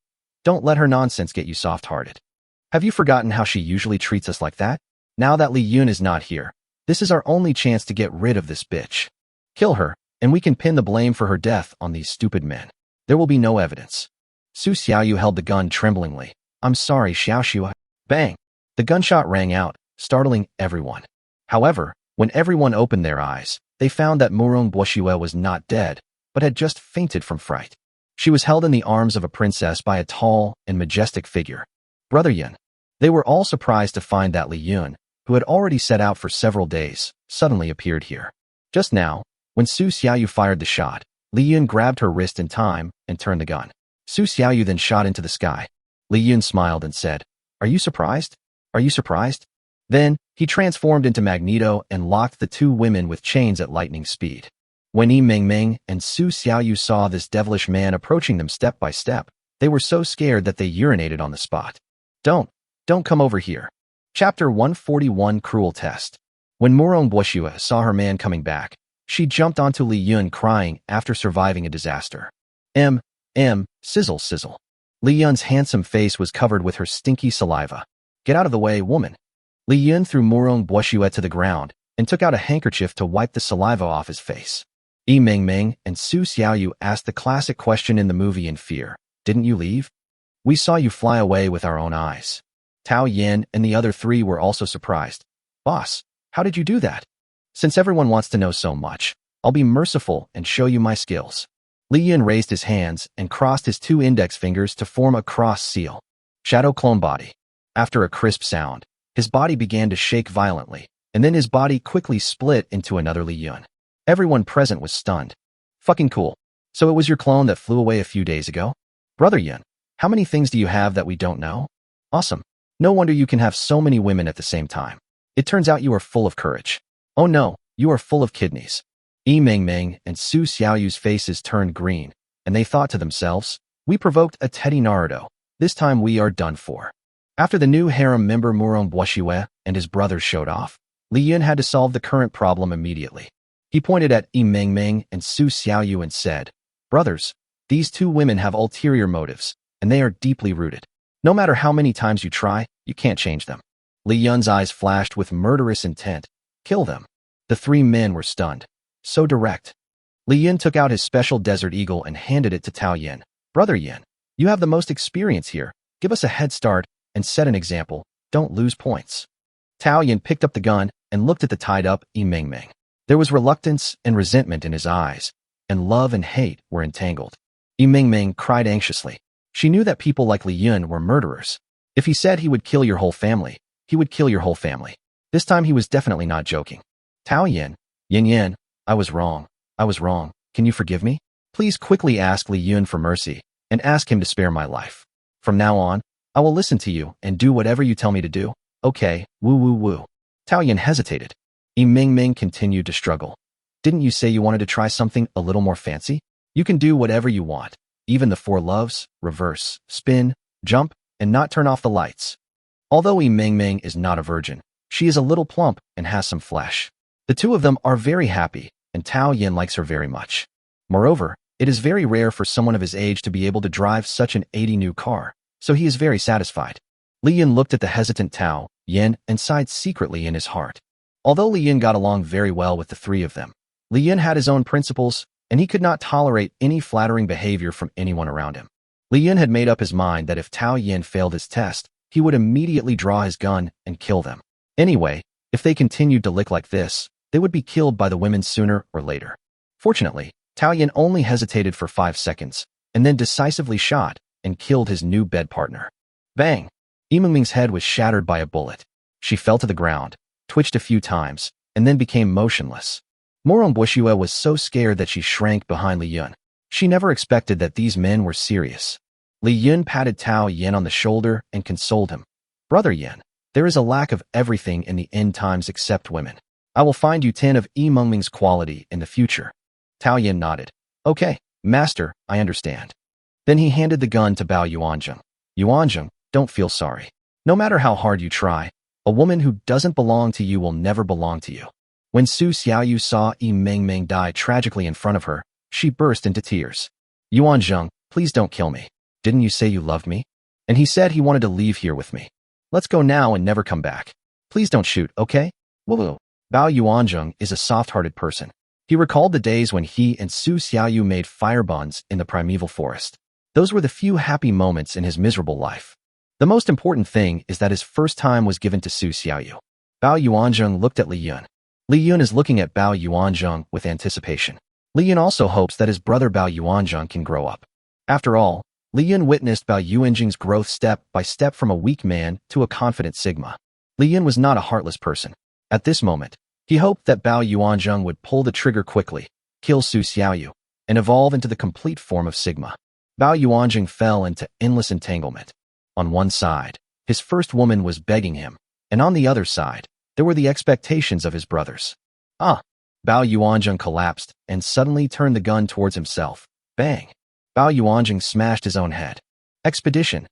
don't let her nonsense get you soft-hearted. Have you forgotten how she usually treats us like that? Now that Li Yun is not here, this is our only chance to get rid of this bitch. Kill her, and we can pin the blame for her death on these stupid men. There will be no evidence. Su Xiaoyu held the gun tremblingly. I'm sorry, Xiaoxua. Bang! The gunshot rang out, startling everyone. However, when everyone opened their eyes, they found that Morong Bushua was not dead, but had just fainted from fright. She was held in the arms of a princess by a tall and majestic figure. Brother Yun. They were all surprised to find that Li Yun, who had already set out for several days, suddenly appeared here. Just now, when Su Xiaoyu fired the shot, Li Yun grabbed her wrist in time and turned the gun. Su Xiaoyu then shot into the sky. Li Yun smiled and said, Are you surprised? Are you surprised? Then, he transformed into Magneto and locked the two women with chains at lightning speed. When Yi Mingming and Su Xiaoyu saw this devilish man approaching them step by step, they were so scared that they urinated on the spot. Don't come over here. Chapter 141 Cruel Test. When Morong Bushua saw her man coming back, she jumped onto Li Yun crying after surviving a disaster. Sizzle sizzle. Li Yun's handsome face was covered with her stinky saliva. Get out of the way, woman. Li Yun threw Morong Bushua to the ground and took out a handkerchief to wipe the saliva off his face. Yi Mingming and Su Xiaoyu asked the classic question in the movie in fear. Didn't you leave? We saw you fly away with our own eyes. Tao Yin and the other three were also surprised. Boss, how did you do that? Since everyone wants to know so much, I'll be merciful and show you my skills. Li Yun raised his hands and crossed his two index fingers to form a cross seal. Shadow clone body. After a crisp sound, his body began to shake violently, and then his body quickly split into another Li Yun. Everyone present was stunned. Fucking cool. So it was your clone that flew away a few days ago? Brother Yun, how many things do you have that we don't know? Awesome. No wonder you can have so many women at the same time. It turns out you are full of courage. Oh no, you are full of kidneys. Yi Mingming and Su Xiaoyu's faces turned green, and they thought to themselves, we provoked a Teddy Naruto. This time we are done for. After the new harem member Morong Bushua and his brothers showed off, Li Yun had to solve the current problem immediately. He pointed at Yi Mingming and Su Xiaoyu and said, Brothers, these two women have ulterior motives, and they are deeply rooted. No matter how many times you try, you can't change them. Li Yun's eyes flashed with murderous intent. Kill them. The three men were stunned. So direct. Li Yun took out his special Desert Eagle and handed it to Tao Yin. Brother Yin, you have the most experience here. Give us a head start and set an example. Don't lose points. Tao Yin picked up the gun and looked at the tied-up Yi Mingming. There was reluctance and resentment in his eyes, and love and hate were entangled. Yi Mingming cried anxiously. She knew that people like Li Yun were murderers. If he said he would kill your whole family, he would kill your whole family. This time he was definitely not joking. Tao Yin, Yin, I was wrong. Can you forgive me? Please quickly ask Li Yun for mercy and ask him to spare my life. From now on, I will listen to you and do whatever you tell me to do. Okay, woo. Tao Yin hesitated. Yi Mingming continued to struggle. Didn't you say you wanted to try something a little more fancy? You can do whatever you want. Even the four loves, reverse, spin, jump, and not turn off the lights. Although Yi Mingming is not a virgin, she is a little plump and has some flesh. The two of them are very happy, and Tao Yin likes her very much. Moreover, it is very rare for someone of his age to be able to drive such an 80 new car, so he is very satisfied. Li Yun looked at the hesitant Tao Yin and sighed secretly in his heart. Although Li Yun got along very well with the three of them, Li Yun had his own principles, and he could not tolerate any flattering behavior from anyone around him. Li Yun had made up his mind that if Tao Yin failed his test, he would immediately draw his gun and kill them. Anyway, if they continued to lick like this, they would be killed by the women sooner or later. Fortunately, Tao Yin only hesitated for 5 seconds, and then decisively shot and killed his new bed partner. Bang! Yimengming's head was shattered by a bullet. She fell to the ground, twitched a few times, and then became motionless. Morong Bushue was so scared that she shrank behind Li Yun. She never expected that these men were serious. Li Yun patted Tao Yin on the shoulder and consoled him. Brother Yin, there is a lack of everything in the end times except women. I will find you 10 of Yimengming's quality in the future. Tao Yin nodded. Okay, master, I understand. Then he handed the gun to Bao Yuanzheng. Yuanzheng, don't feel sorry. No matter how hard you try, a woman who doesn't belong to you will never belong to you. When Su Xiaoyu saw Yimengming die tragically in front of her, she burst into tears. Yuanzheng, please don't kill me. Didn't you say you loved me? And he said he wanted to leave here with me. Let's go now and never come back. Please don't shoot, okay? Woo-woo. Bao Yuanzheng is a soft-hearted person. He recalled the days when he and Su Xiaoyu made fire bonds in the primeval forest. Those were the few happy moments in his miserable life. The most important thing is that his first time was given to Su Xiaoyu. Bao Yuanzheng looked at Li Yun. Li Yun is looking at Bao Yuanzheng with anticipation. Li Yun also hopes that his brother Bao Yuanzheng can grow up. After all, Li Yun witnessed Bao Yuanzheng's growth step by step from a weak man to a confident Sigma. Li Yun was not a heartless person. At this moment, he hoped that Bao Yuanzheng would pull the trigger quickly, kill Su Xiaoyu, and evolve into the complete form of Sigma. Bao Yuanzheng fell into endless entanglement. On one side, his first woman was begging him, and on the other side, there were the expectations of his brothers. Bao Yuanzheng collapsed and suddenly turned the gun towards himself. Bang! Bao Yuanzheng smashed his own head. Expedition.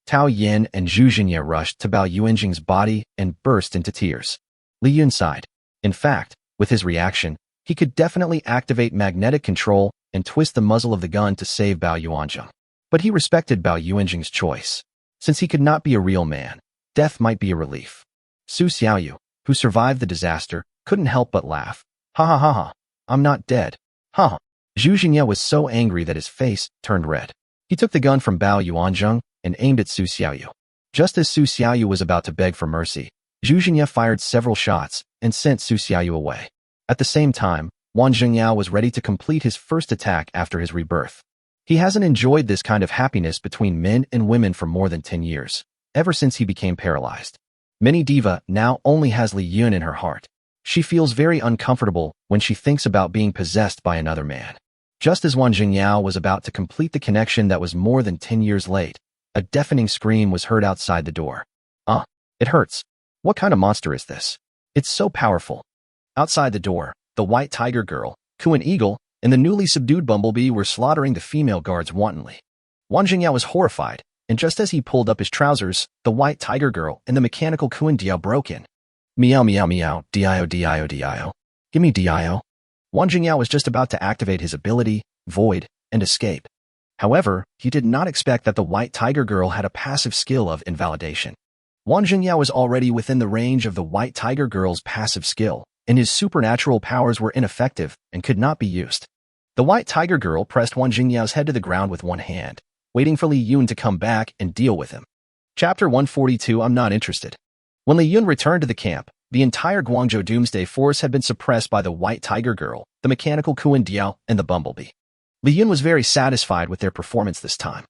Tao Yin and Zhu Xinye rushed to Bao Yuanzheng's body and burst into tears. Li Yun sighed. In fact, with his reaction, he could definitely activate magnetic control and twist the muzzle of the gun to save Bao Yuanzheng. But he respected Bao Yuanzheng's choice. Since he could not be a real man, death might be a relief. Su Xiaoyu, who survived the disaster, couldn't help but laugh. Ha ha ha ha, I'm not dead. Ha ha. Zhu Xinye was so angry that his face turned red. He took the gun from Bao Yuanzheng and aimed at Su Xiaoyu. Just as Su Xiaoyu was about to beg for mercy, Zhu Xinye fired several shots and sent Su Xiaoyu away. At the same time, Wang Zhengyao was ready to complete his first attack after his rebirth. He hasn't enjoyed this kind of happiness between men and women for more than 10 years, ever since he became paralyzed. Mini Diva now only has Li Yun in her heart. She feels very uncomfortable when she thinks about being possessed by another man. Just as Wang Zhengyao was about to complete the connection that was more than 10 years late, a deafening scream was heard outside the door. It hurts. What kind of monster is this? It's so powerful. Outside the door, the white tiger girl, Kuan Eagle, and the newly subdued Bumblebee were slaughtering the female guards wantonly. Wang Zhengyao was horrified, and just as he pulled up his trousers, the white tiger girl and the mechanical Kuan Diao broke in. Meow meow meow, Dio Dio Dio. Gimme Dio. Wang Zhengyao was just about to activate his ability, Void, and escape. However, he did not expect that the white tiger girl had a passive skill of invalidation. Wang Zhengyao was already within the range of the white tiger girl's passive skill, and his supernatural powers were ineffective and could not be used. The white tiger girl pressed Wang Zhengyao's head to the ground with one hand, waiting for Li Yun to come back and deal with him. Chapter 142. I'm not interested. When Li Yun returned to the camp, the entire Guangzhou Doomsday force had been suppressed by the white tiger girl, the mechanical Kuan Diao, and the Bumblebee. Li Yun was very satisfied with their performance this time.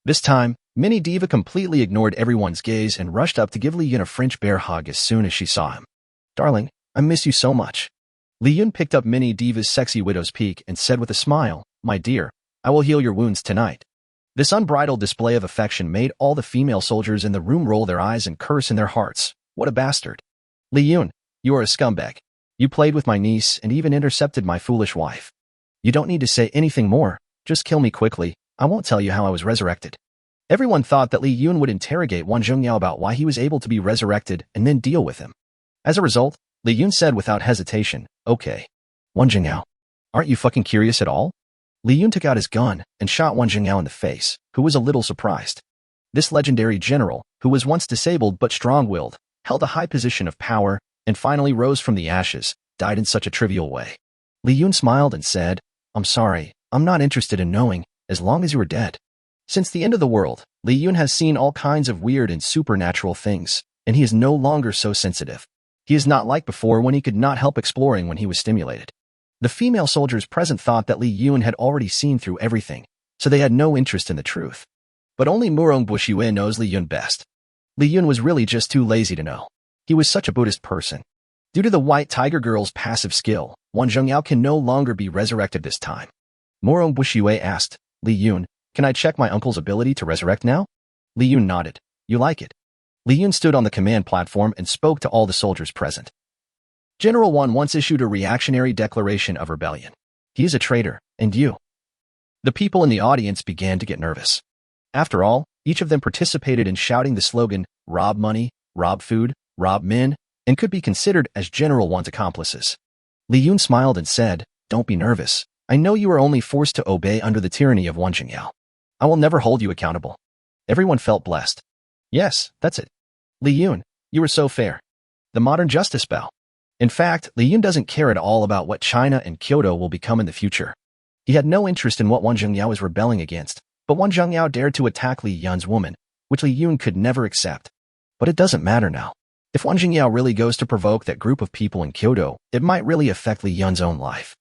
This time, Mini Diva completely ignored everyone's gaze and rushed up to give Li Yun a French bear hug as soon as she saw him. Darling, I miss you so much. Li Yun picked up Mini Diva's sexy widow's peak and said with a smile, My dear, I will heal your wounds tonight. This unbridled display of affection made all the female soldiers in the room roll their eyes and curse in their hearts. What a bastard. Li Yun, you are a scumbag. You played with my niece and even intercepted my foolish wife. You don't need to say anything more. Just kill me quickly. I won't tell you how I was resurrected. Everyone thought that Li Yun would interrogate Wang Zhengyao about why he was able to be resurrected and then deal with him. As a result, Li Yun said without hesitation, Okay. Wang Zhengyao, aren't you fucking curious at all? Li Yun took out his gun and shot Wang Zhengyao in the face, who was a little surprised. This legendary general, who was once disabled but strong-willed, held a high position of power, and finally rose from the ashes, died in such a trivial way. Li Yun smiled and said, I'm sorry, I'm not interested in knowing, as long as you are dead. Since the end of the world, Li Yun has seen all kinds of weird and supernatural things, and he is no longer so sensitive. He is not like before when he could not help exploring when he was stimulated. The female soldiers present thought that Li Yun had already seen through everything, so they had no interest in the truth. But only Murong Bushue knows Li Yun best. Li Yun was really just too lazy to know. He was such a Buddhist person. Due to the White Tiger Girl's passive skill, Wan Zhengyao can no longer be resurrected this time. Murong Bushue asked, Li Yun, can I check my uncle's ability to resurrect now? Li Yun nodded. You like it. Li Yun stood on the command platform and spoke to all the soldiers present. General Wan once issued a reactionary declaration of rebellion. He is a traitor, and you. The people in the audience began to get nervous. After all, each of them participated in shouting the slogan, rob money, rob food, rob men, and could be considered as General Wan's accomplices. Li Yun smiled and said, don't be nervous. I know you are only forced to obey under the tyranny of Wan Zhengyao. I will never hold you accountable. Everyone felt blessed. Yes, that's it. Li Yun, you were so fair. The modern justice bow. In fact, Li Yun doesn't care at all about what China and Kyoto will become in the future. He had no interest in what Wan Zhengyao was rebelling against, but Wan Zhengyao dared to attack Li Yun's woman, which Li Yun could never accept. But it doesn't matter now. If Wan Zhengyao really goes to provoke that group of people in Kyoto, it might really affect Li Yun's own life.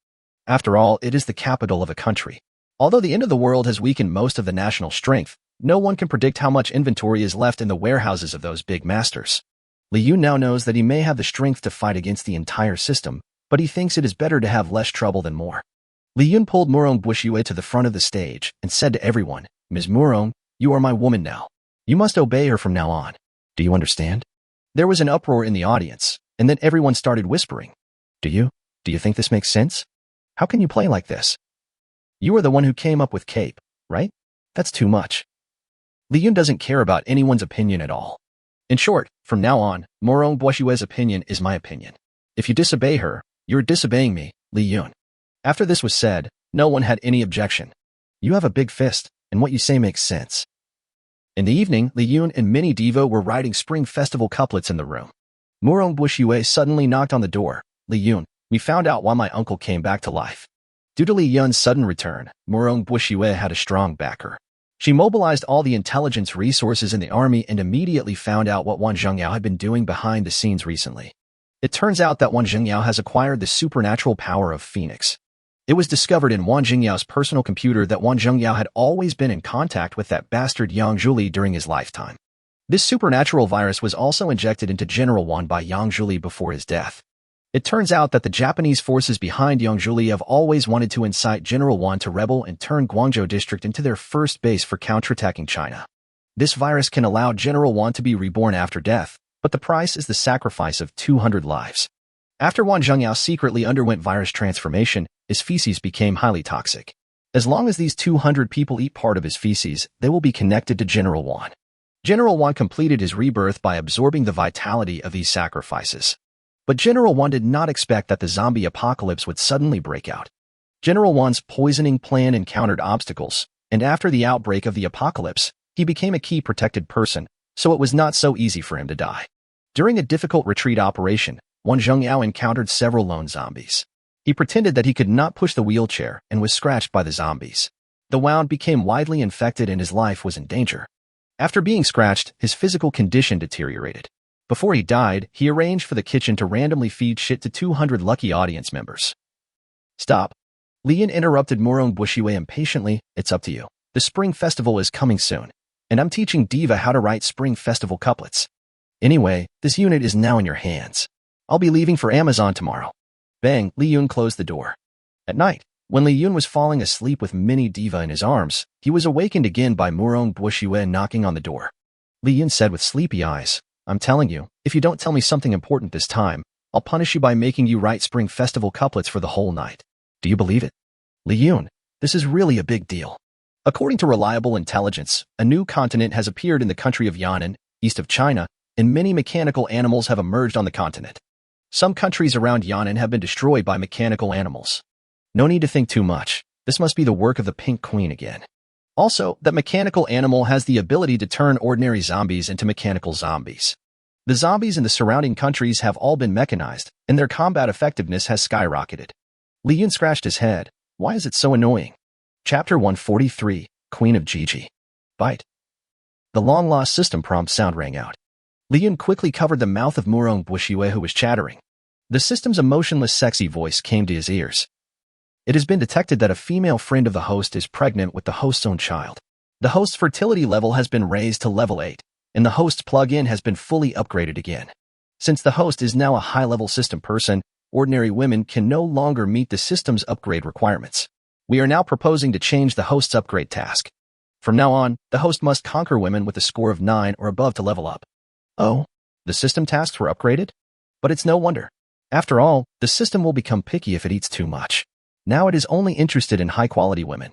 After all, it is the capital of a country. Although the end of the world has weakened most of the national strength, no one can predict how much inventory is left in the warehouses of those big masters. Li Yun now knows that he may have the strength to fight against the entire system, but he thinks it is better to have less trouble than more. Li Yun pulled Murong Bushue to the front of the stage and said to everyone, Ms. Murong, you are my woman now. You must obey her from now on. Do you understand? There was an uproar in the audience, and then everyone started whispering. Do you think this makes sense? How can you play like this? You are the one who came up with Cape, right? That's too much. Li Yun doesn't care about anyone's opinion at all. In short, from now on, Murong Bushue's opinion is my opinion. If you disobey her, you're disobeying me, Li Yun. After this was said, no one had any objection. You have a big fist, and what you say makes sense. In the evening, Li Yun and many diva were writing Spring Festival couplets in the room. Murong Bushue suddenly knocked on the door. Li Yun, we found out why my uncle came back to life. Due to Li Yun's sudden return, Murong Bushue had a strong backer. She mobilized all the intelligence resources in the army and immediately found out what Wan Zhengyao had been doing behind the scenes recently. It turns out that Wan Zhengyao has acquired the supernatural power of Phoenix. It was discovered in Wan Zhengyao's personal computer that Wan Zhengyao had always been in contact with that bastard Yang Zhuli during his lifetime. This supernatural virus was also injected into General Wan by Yang Zhuli before his death. It turns out that the Japanese forces behind Yang Zhuli have always wanted to incite General Wan to rebel and turn Guangzhou district into their first base for counterattacking China. This virus can allow General Wan to be reborn after death, but the price is the sacrifice of 200 lives. After Wan Zhengyao secretly underwent virus transformation, his feces became highly toxic. As long as these 200 people eat part of his feces, they will be connected to General Wan. General Wan completed his rebirth by absorbing the vitality of these sacrifices. But General Wan did not expect that the zombie apocalypse would suddenly break out. General Wan's poisoning plan encountered obstacles, and after the outbreak of the apocalypse, he became a key protected person, so it was not so easy for him to die. During a difficult retreat operation, Wan Zhengyao encountered several lone zombies. He pretended that he could not push the wheelchair and was scratched by the zombies. The wound became widely infected and his life was in danger. After being scratched, his physical condition deteriorated. Before he died, he arranged for the kitchen to randomly feed shit to 200 lucky audience members. Stop. Li Yun interrupted Murong Bushue impatiently. It's up to you. The Spring Festival is coming soon, and I'm teaching Diva how to write Spring Festival couplets. Anyway, this unit is now in your hands. I'll be leaving for Amazon tomorrow. Bang, Li Yun closed the door. At night, when Li Yun was falling asleep with Mini Diva in his arms, he was awakened again by Murong Bushue knocking on the door. Li Yun said with sleepy eyes, I'm telling you, if you don't tell me something important this time, I'll punish you by making you write Spring Festival couplets for the whole night. Do you believe it? Li Yun, this is really a big deal. According to reliable intelligence, a new continent has appeared in the country of Yan'an, east of China, and many mechanical animals have emerged on the continent. Some countries around Yan'an have been destroyed by mechanical animals. No need to think too much. This must be the work of the Pink Queen again. Also, that mechanical animal has the ability to turn ordinary zombies into mechanical zombies. The zombies in the surrounding countries have all been mechanized, and their combat effectiveness has skyrocketed. Li Yun scratched his head. Why is it so annoying? Chapter 143, Queen of Gigi. Bite. The long-lost system prompt sound rang out. Li Yun quickly covered the mouth of Murong Bushiwe, who was chattering. The system's emotionless, sexy voice came to his ears. It has been detected that a female friend of the host is pregnant with the host's own child. The host's fertility level has been raised to level 8, and the host's plug-in has been fully upgraded again. Since the host is now a high-level system person, ordinary women can no longer meet the system's upgrade requirements. We are now proposing to change the host's upgrade task. From now on, the host must conquer women with a score of 9 or above to level up. Oh, the system tasks were upgraded? But it's no wonder. After all, the system will become picky if it eats too much. Now it is only interested in high-quality women.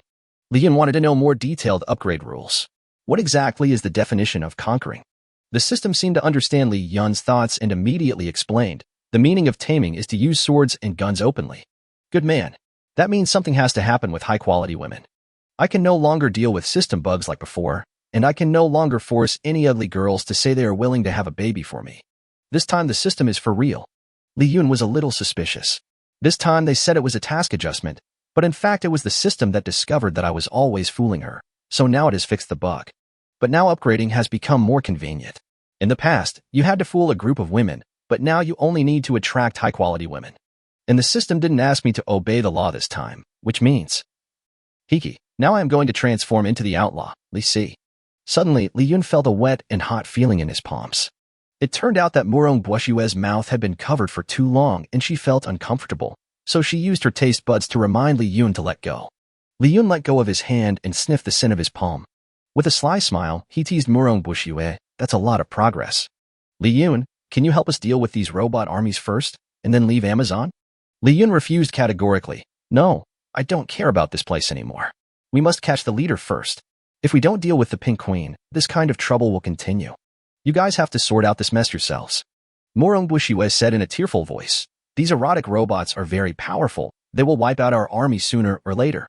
Li Yun wanted to know more detailed upgrade rules. What exactly is the definition of conquering? The system seemed to understand Li Yun's thoughts and immediately explained, the meaning of taming is to use swords and guns openly. Good man. That means something has to happen with high-quality women. I can no longer deal with system bugs like before, and I can no longer force any ugly girls to say they are willing to have a baby for me. This time the system is for real. Li Yun was a little suspicious. This time they said it was a task adjustment, but in fact it was the system that discovered that I was always fooling her, so now it has fixed the bug. But now upgrading has become more convenient. In the past, you had to fool a group of women, but now you only need to attract high-quality women. And the system didn't ask me to obey the law this time, which means... Hiki, now I am going to transform into the outlaw, Li Si. Suddenly, Li Yun felt a wet and hot feeling in his palms. It turned out that Murong Bushiwe's mouth had been covered for too long and she felt uncomfortable, so she used her taste buds to remind Li Yun to let go. Li Yun let go of his hand and sniffed the scent of his palm. With a sly smile, he teased Murong Bushiwe, that's a lot of progress. Li Yun, can you help us deal with these robot armies first, and then leave Amazon? Li Yun refused categorically. No, I don't care about this place anymore. We must catch the leader first. If we don't deal with the Pink Queen, this kind of trouble will continue. You guys have to sort out this mess yourselves. Murong Bushiwe said in a tearful voice. These erotic robots are very powerful. They will wipe out our army sooner or later.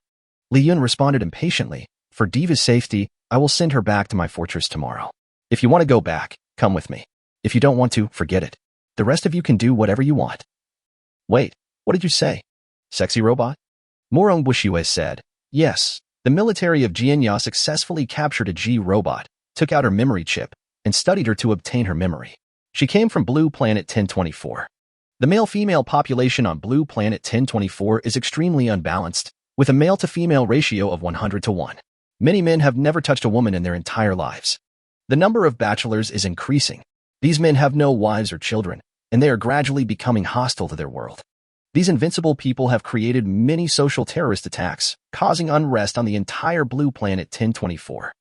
Li Yun responded impatiently. For Diva's safety, I will send her back to my fortress tomorrow. If you want to go back, come with me. If you don't want to, forget it. The rest of you can do whatever you want. Wait, what did you say? Sexy robot? Murong Bushiwe said. Yes, the military of Jianya successfully captured a G robot, took out her memory chip, and studied her to obtain her memory. She came from Blue Planet 1024. The male-female population on Blue Planet 1024 is extremely unbalanced, with a male-to-female ratio of 100 to 1. Many men have never touched a woman in their entire lives. The number of bachelors is increasing. These men have no wives or children, and they are gradually becoming hostile to their world. These invincible people have created many social terrorist attacks, causing unrest on the entire Blue Planet 1024.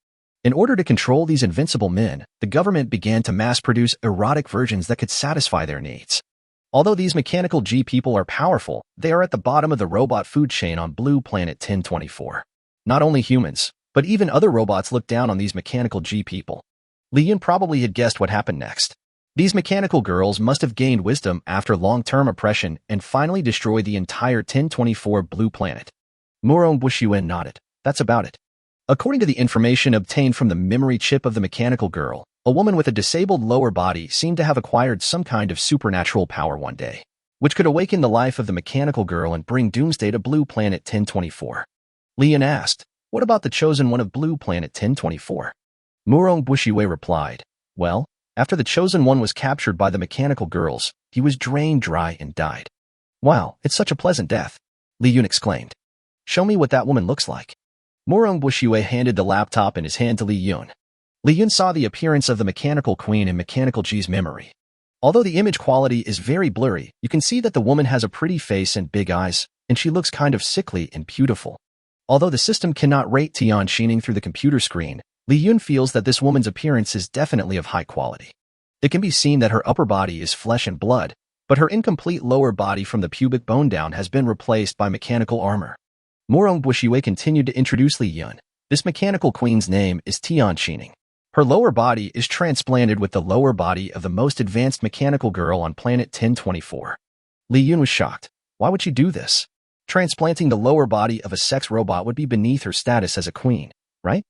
In order to control these invincible men, the government began to mass-produce erotic versions that could satisfy their needs. Although these mechanical G people are powerful, they are at the bottom of the robot food chain on Blue Planet 1024. Not only humans, but even other robots look down on these mechanical G people. Li Yun probably had guessed what happened next. These mechanical girls must have gained wisdom after long-term oppression and finally destroyed the entire 1024 Blue Planet. Murong Bushiwe nodded. That's about it. According to the information obtained from the memory chip of the mechanical girl, a woman with a disabled lower body seemed to have acquired some kind of supernatural power one day, which could awaken the life of the mechanical girl and bring doomsday to Blue Planet 1024. Li Yun asked, what about the chosen one of Blue Planet 1024? Murong Bushiwe replied, well, after the chosen one was captured by the mechanical girls, he was drained dry and died. Wow, it's such a pleasant death, Li Yun exclaimed. Show me what that woman looks like. Murong Bushiwe handed the laptop in his hand to Li Yun. Li Yun saw the appearance of the mechanical queen in Mechanical G's memory. Although the image quality is very blurry, you can see that the woman has a pretty face and big eyes, and she looks kind of sickly and beautiful. Although the system cannot rate Tian Shining through the computer screen, Li Yun feels that this woman's appearance is definitely of high quality. It can be seen that her upper body is flesh and blood, but her incomplete lower body from the pubic bone down has been replaced by mechanical armor. Murong Bushiwe continued to introduce Li Yun. This mechanical queen's name is Tian Shining. Her lower body is transplanted with the lower body of the most advanced mechanical girl on planet 1024. Li Yun was shocked. Why would she do this? Transplanting the lower body of a sex robot would be beneath her status as a queen, right?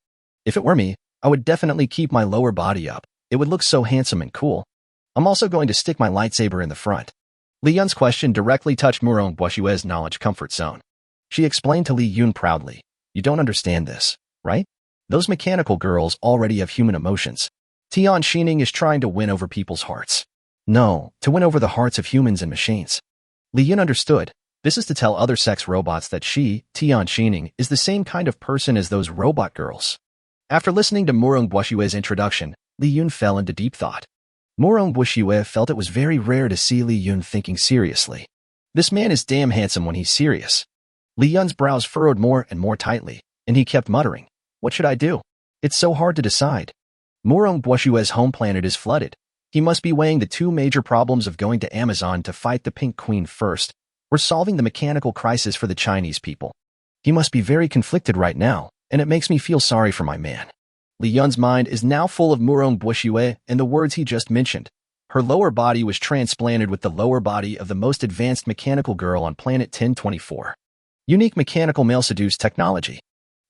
If it were me, I would definitely keep my lower body up. It would look so handsome and cool. I'm also going to stick my lightsaber in the front. Li Yun's question directly touched Murong Bushue's knowledge comfort zone. She explained to Li Yun proudly, "You don't understand this, right? Those mechanical girls already have human emotions. Tian Xining is trying to win over people's hearts. No, to win over the hearts of humans and machines." Li Yun understood. This is to tell other sex robots that she, Tian Xining, is the same kind of person as those robot girls. After listening to Murong Bushue's introduction, Li Yun fell into deep thought. Murong Bushue felt it was very rare to see Li Yun thinking seriously. This man is damn handsome when he's serious. Li Yun's brows furrowed more and more tightly, and he kept muttering, "What should I do? It's so hard to decide." Murong Bushue's home planet is flooded. He must be weighing the two major problems of going to Amazon to fight the Pink Queen first, or solving the mechanical crisis for the Chinese people. He must be very conflicted right now, and it makes me feel sorry for my man. Li Yun's mind is now full of Murong Bushue and the words he just mentioned. Her lower body was transplanted with the lower body of the most advanced mechanical girl on planet 1024. Unique mechanical male-seduced technology.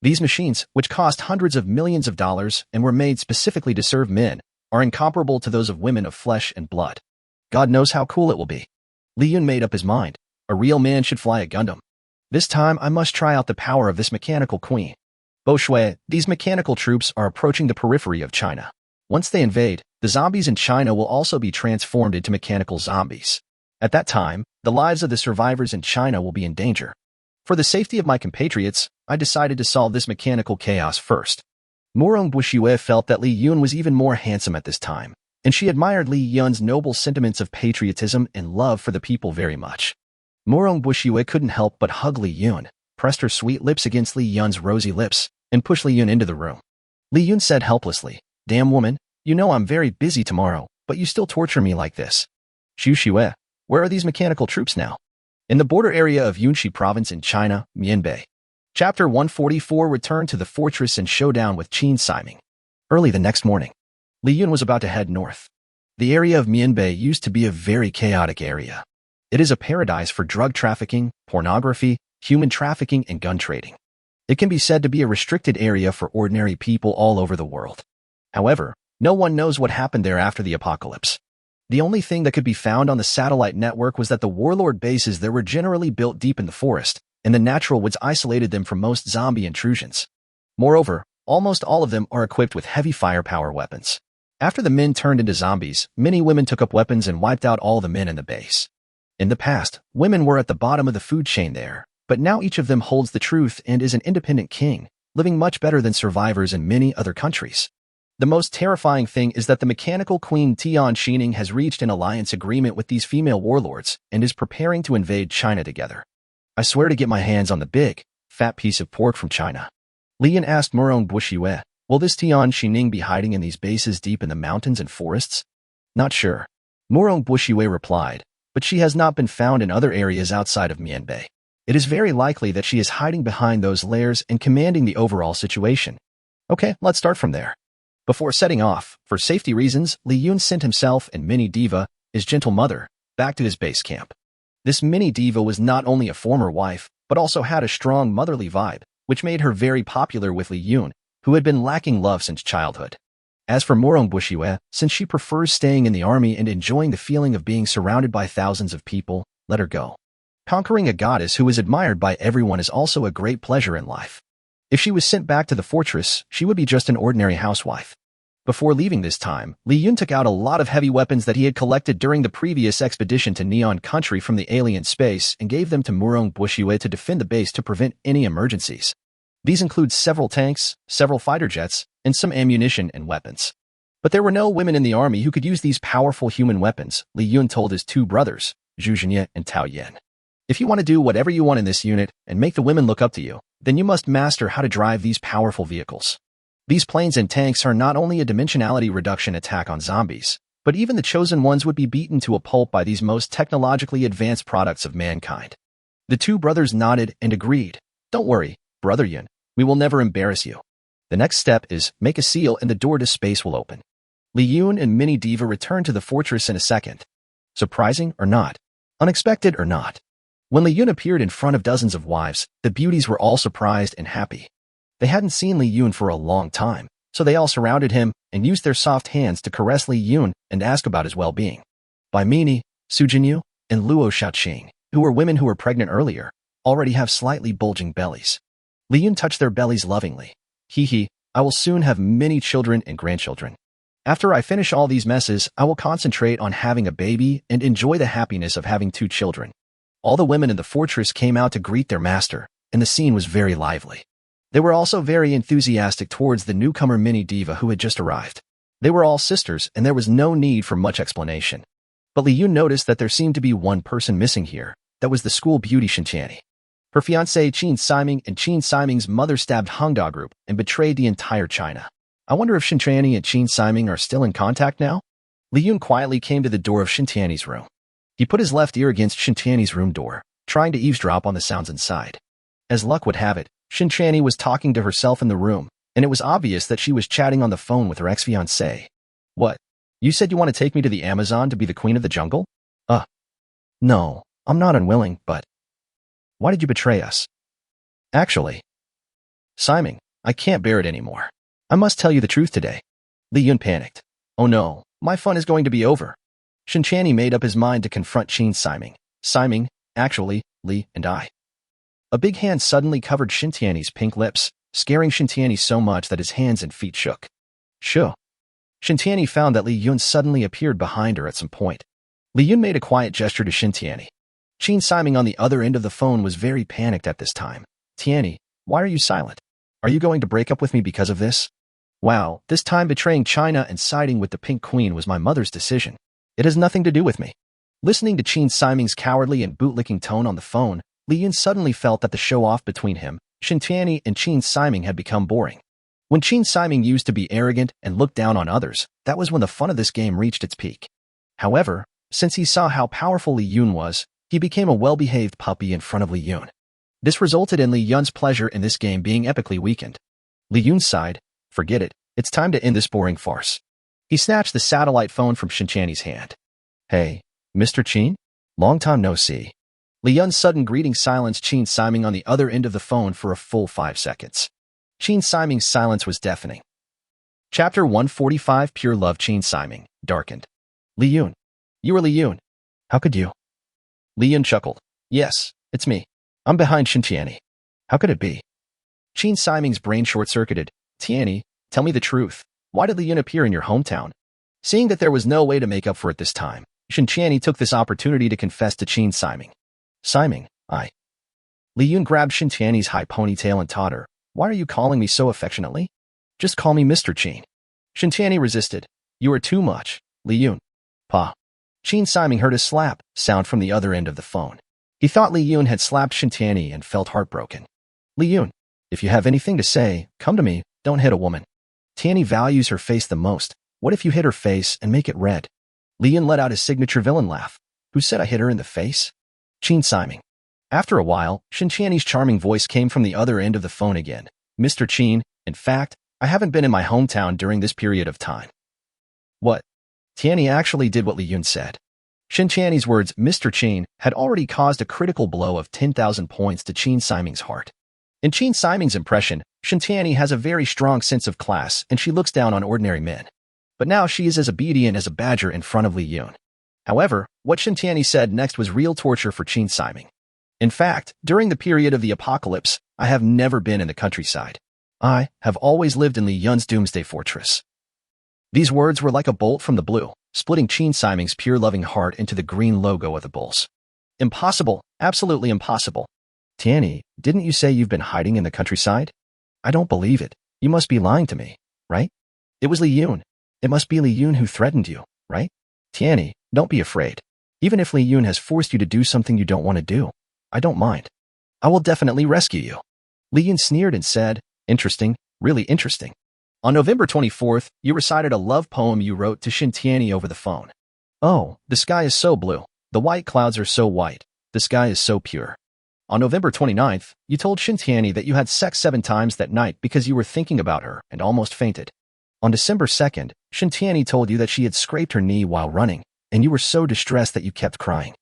These machines, which cost hundreds of millions of dollars and were made specifically to serve men, are incomparable to those of women of flesh and blood. God knows how cool it will be. Li Yun made up his mind. A real man should fly a Gundam. This time I must try out the power of this mechanical queen. Boshue, these mechanical troops are approaching the periphery of China. Once they invade, the zombies in China will also be transformed into mechanical zombies. At that time, the lives of the survivors in China will be in danger. For the safety of my compatriots, I decided to solve this mechanical chaos first. Murong Bushue felt that Li Yun was even more handsome at this time, and she admired Li Yun's noble sentiments of patriotism and love for the people very much. Murong Bushue couldn't help but hug Li Yun, pressed her sweet lips against Li Yun's rosy lips, and pushed Li Yun into the room. Li Yun said helplessly, "Damn woman, you know I'm very busy tomorrow, but you still torture me like this." Xu Xue, where are these mechanical troops now? In the border area of Yunxi province in China, Mianbei. Chapter 144 returned to the fortress and showdown with Qin Siming. Early the next morning, Li Yun was about to head north. The area of Mianbei used to be a very chaotic area. It is a paradise for drug trafficking, pornography, human trafficking, and gun trading. It can be said to be a restricted area for ordinary people all over the world. However, no one knows what happened there after the apocalypse. The only thing that could be found on the satellite network was that the warlord bases there were generally built deep in the forest, and the natural woods isolated them from most zombie intrusions. Moreover, almost all of them are equipped with heavy firepower weapons. After the men turned into zombies, many women took up weapons and wiped out all the men in the base. In the past, women were at the bottom of the food chain there, but now each of them holds the truth and is an independent king, living much better than survivors in many other countries. The most terrifying thing is that the mechanical queen Tian Xining has reached an alliance agreement with these female warlords and is preparing to invade China together. I swear to get my hands on the big, fat piece of pork from China. Li Yun asked Murong Bushue, "Will this Tian Xining be hiding in these bases deep in the mountains and forests?" "Not sure." Murong Bushue replied, "But she has not been found in other areas outside of Mianbei. It is very likely that she is hiding behind those layers and commanding the overall situation." Okay, let's start from there. Before setting off, for safety reasons, Li Yun sent himself and Mini Diva, his gentle mother, back to his base camp. This Mini Diva was not only a former wife, but also had a strong motherly vibe, which made her very popular with Li Yun, who had been lacking love since childhood. As for Murong Bushue, since she prefers staying in the army and enjoying the feeling of being surrounded by thousands of people, let her go. Conquering a goddess who is admired by everyone is also a great pleasure in life. If she was sent back to the fortress, she would be just an ordinary housewife. Before leaving this time, Li Yun took out a lot of heavy weapons that he had collected during the previous expedition to Neon Country from the alien space and gave them to Murong Bushue to defend the base to prevent any emergencies. These include several tanks, several fighter jets, and some ammunition and weapons. But there were no women in the army who could use these powerful human weapons, Li Yun told his two brothers, Zhu Zhenye and Tao Yan. If you want to do whatever you want in this unit and make the women look up to you, then you must master how to drive these powerful vehicles. These planes and tanks are not only a dimensionality reduction attack on zombies, but even the chosen ones would be beaten to a pulp by these most technologically advanced products of mankind. The two brothers nodded and agreed. Don't worry, Brother Yun, we will never embarrass you. The next step is make a seal and the door to space will open. Li Yun and Mini Diva returned to the fortress in a second. Surprising or not? Unexpected or not? When Li Yun appeared in front of dozens of wives, the beauties were all surprised and happy. They hadn't seen Li Yun for a long time, so they all surrounded him and used their soft hands to caress Li Yun and ask about his well-being. By Mini, Su Jinyu, and Luo Xiaoqing, who were women who were pregnant earlier, already have slightly bulging bellies. Li Yun touched their bellies lovingly. Hee, I will soon have many children and grandchildren. After I finish all these messes, I will concentrate on having a baby and enjoy the happiness of having 2 children. All the women in the fortress came out to greet their master, and the scene was very lively. They were also very enthusiastic towards the newcomer mini diva who had just arrived. They were all sisters, and there was no need for much explanation. But Li Yun noticed that there seemed to be one person missing here. That was the school beauty Shintiani. Her fiancé Qin Siming and Qin Siming's mother stabbed Hongda Group and betrayed the entire China. I wonder if Shintiani and Qin Siming are still in contact now? Li Yun quietly came to the door of Shintiani's room. He put his left ear against Shintiani's room door, trying to eavesdrop on the sounds inside. As luck would have it, Shintiani was talking to herself in the room, and it was obvious that she was chatting on the phone with her ex-fiancé. What? You said you want to take me to the Amazon to be the queen of the jungle? No, I'm not unwilling, but... Why did you betray us? Actually, Simon, I can't bear it anymore. I must tell you the truth today. Li Yun panicked. Oh no, my fun is going to be over. Shintiani made up his mind to confront Qin Siming. Siming, actually, Li and I. A big hand suddenly covered Shintiani's pink lips, scaring Shintiani so much that his hands and feet shook. Shoo. Shintiani found that Li Yun suddenly appeared behind her at some point. Li Yun made a quiet gesture to Shintiani. Qin Siming on the other end of the phone was very panicked at this time. Tiani, why are you silent? Are you going to break up with me because of this? Wow, this time betraying China and siding with the Pink Queen was my mother's decision. It has nothing to do with me. Listening to Qin Siming's cowardly and bootlicking tone on the phone, Li Yun suddenly felt that the show-off between him, Shintiani, and Qin Siming had become boring. When Qin Siming used to be arrogant and look down on others, that was when the fun of this game reached its peak. However, since he saw how powerful Li Yun was, he became a well-behaved puppy in front of Li Yun. This resulted in Li Yun's pleasure in this game being epically weakened. Li Yun sighed, forget it, it's time to end this boring farce. He snatched the satellite phone from Shintiani's hand. Hey, Mr. Qin? Long time no see. Li Yun's sudden greeting silenced Qin Siming on the other end of the phone for a full 5 seconds. Qin Siming's silence was deafening. Chapter 145 Pure Love. Qin Siming darkened. Li Yun. You are Li Yun. How could you? Li Yun chuckled. Yes, it's me. I'm behind Shintiani. How could it be? Qin Siming's brain short-circuited. Tiani, tell me the truth. Why did Li Yun appear in your hometown? Seeing that there was no way to make up for it this time, Shintiani took this opportunity to confess to Qin Siming. Siming, I. Li Yun grabbed Shintiani's high ponytail and taught her. Why are you calling me so affectionately? Just call me Mr. Qin. Shintiani resisted. You are too much, Li Yun. Pa. Qin Siming heard a slap sound from the other end of the phone. He thought Li Yun had slapped Shintiani and felt heartbroken. Li Yun, if you have anything to say, come to me, don't hit a woman. Tiani values her face the most. What if you hit her face and make it red? Li Yun let out his signature villain laugh. Who said I hit her in the face? Qin Siming. After a while, Shintiani's charming voice came from the other end of the phone again. Mr. Qin, in fact, I haven't been in my hometown during this period of time. What? Tiani actually did what Li Yun said. Shintiani's words, Mr. Qin, had already caused a critical blow of 10,000 points to Qin Siming's heart. In Qin Siming's impression, Shintiani has a very strong sense of class and she looks down on ordinary men. But now she is as obedient as a badger in front of Li Yun. However, what Shintiani said next was real torture for Qin Siming. In fact, during the period of the apocalypse, I have never been in the countryside. I have always lived in Li Yun's doomsday fortress. These words were like a bolt from the blue, splitting Qin Siming's pure loving heart into the green logo of the bulls. Impossible, absolutely impossible. Tiani, didn't you say you've been hiding in the countryside? I don't believe it. You must be lying to me, right? It was Li Yun. It must be Li Yun who threatened you, right? Tiani, don't be afraid. Even if Li Yun has forced you to do something you don't want to do, I don't mind. I will definitely rescue you. Li Yun sneered and said, interesting, really interesting. On November 24th, you recited a love poem you wrote to Shintiani over the phone. Oh, the sky is so blue. The white clouds are so white. The sky is so pure. On November 29th, you told Shintiani that you had sex 7 times that night because you were thinking about her and almost fainted. On December 2nd, Shintiani told you that she had scraped her knee while running, and you were so distressed that you kept crying.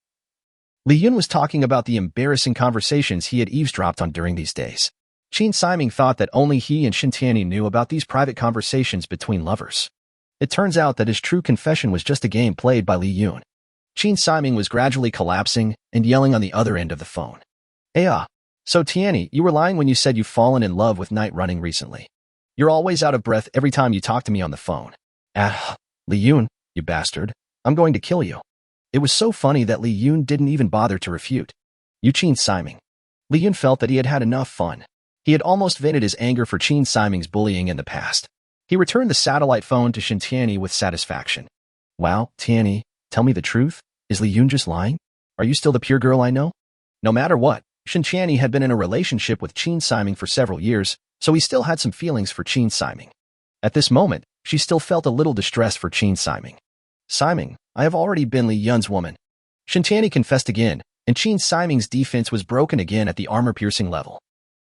Li Yun was talking about the embarrassing conversations he had eavesdropped on during these days. Qin Siming thought that only he and Shintiani knew about these private conversations between lovers. It turns out that his true confession was just a game played by Li Yun. Qin Siming was gradually collapsing and yelling on the other end of the phone. So Tianyi, you were lying when you said you've fallen in love with night running recently. You're always out of breath every time you talk to me on the phone. Li Yun, you bastard. I'm going to kill you. It was so funny that Li Yun didn't even bother to refute. You Qin Siming. Li Yun felt that he had had enough fun. He had almost vented his anger for Qin Siming's bullying in the past. He returned the satellite phone to Shen Tianyi with satisfaction. Wow, Tianyi, tell me the truth. Is Li Yun just lying? Are you still the pure girl I know? No matter what, Shen Tianyi had been in a relationship with Qin Siming for several years, so he still had some feelings for Qin Siming. At this moment, she still felt a little distressed for Qin Siming. Siming, I have already been Li Yun's woman. Shen Tianyi confessed again, and Qin Siming's defense was broken again at the armor-piercing level.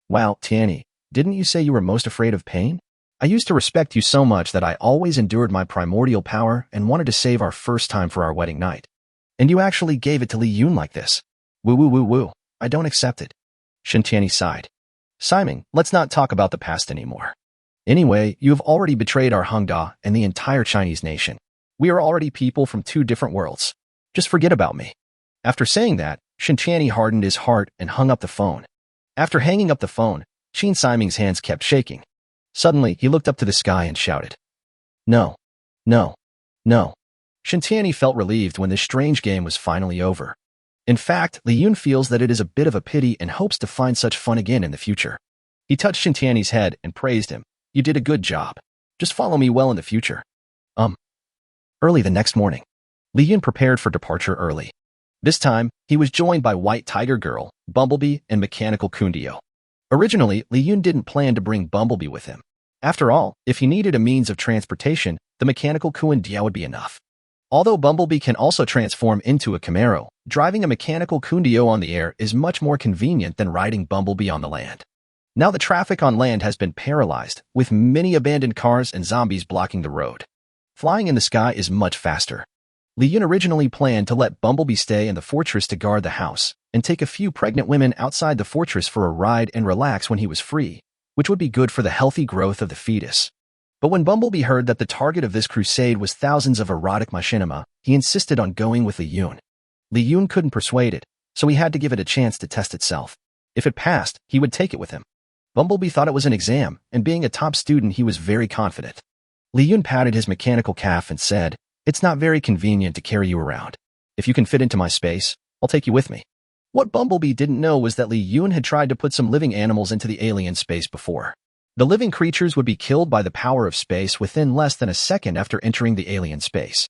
Wow, Tianyi, didn't you say you were most afraid of pain? I used to respect you so much that I always endured my primordial power and wanted to save our first time for our wedding night. And you actually gave it to Li Yun like this. Woo. I don't accept it. Shen Tianyi sighed. Siming, let's not talk about the past anymore. Anyway, you have already betrayed our Hongda and the entire Chinese nation. We are already people from two different worlds. Just forget about me. After saying that, Shen Tianyi hardened his heart and hung up the phone. After hanging up the phone, Qin Siming's hands kept shaking. Suddenly, he looked up to the sky and shouted. No. Shen Tianyi felt relieved when this strange game was finally over. In fact, Li Yun feels that it is a bit of a pity and hopes to find such fun again in the future. He touched Shen Tianyi's head and praised him. You did a good job. Just follow me well in the future. Early the next morning, Li Yun prepared for departure early. This time, he was joined by White Tiger Girl, Bumblebee, and Mechanical Kundio. Originally, Li Yun didn't plan to bring Bumblebee with him. After all, if he needed a means of transportation, the Mechanical Kundio would be enough. Although Bumblebee can also transform into a Camaro, driving a Mechanical Kundio on the air is much more convenient than riding Bumblebee on the land. Now the traffic on land has been paralyzed, with many abandoned cars and zombies blocking the road. Flying in the sky is much faster. Li Yun originally planned to let Bumblebee stay in the fortress to guard the house, and take a few pregnant women outside the fortress for a ride and relax when he was free, which would be good for the healthy growth of the fetus. But when Bumblebee heard that the target of this crusade was thousands of erotic machinima, he insisted on going with Li Yun. Li Yun couldn't persuade it, so he had to give it a chance to test itself. If it passed, he would take it with him. Bumblebee thought it was an exam, and being a top student, he was very confident. Li Yun patted his mechanical calf and said, It's not very convenient to carry you around. If you can fit into my space, I'll take you with me. What Bumblebee didn't know was that Li Yun had tried to put some living animals into the alien space before. The living creatures would be killed by the power of space within less than a second after entering the alien space.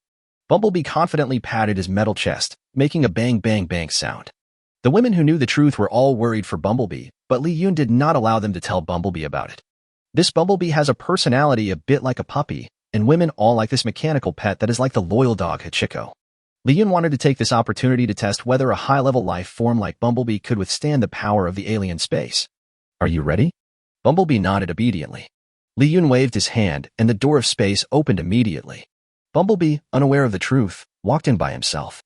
Bumblebee confidently patted his metal chest, making a bang bang bang sound. The women who knew the truth were all worried for Bumblebee, but Li Yun did not allow them to tell Bumblebee about it. This Bumblebee has a personality a bit like a puppy, and women all like this mechanical pet that is like the loyal dog Hachiko. Li Yun wanted to take this opportunity to test whether a high-level life form like Bumblebee could withstand the power of the alien space. Are you ready? Bumblebee nodded obediently. Li Yun waved his hand, and the door of space opened immediately. Bumblebee, unaware of the truth, walked in by himself.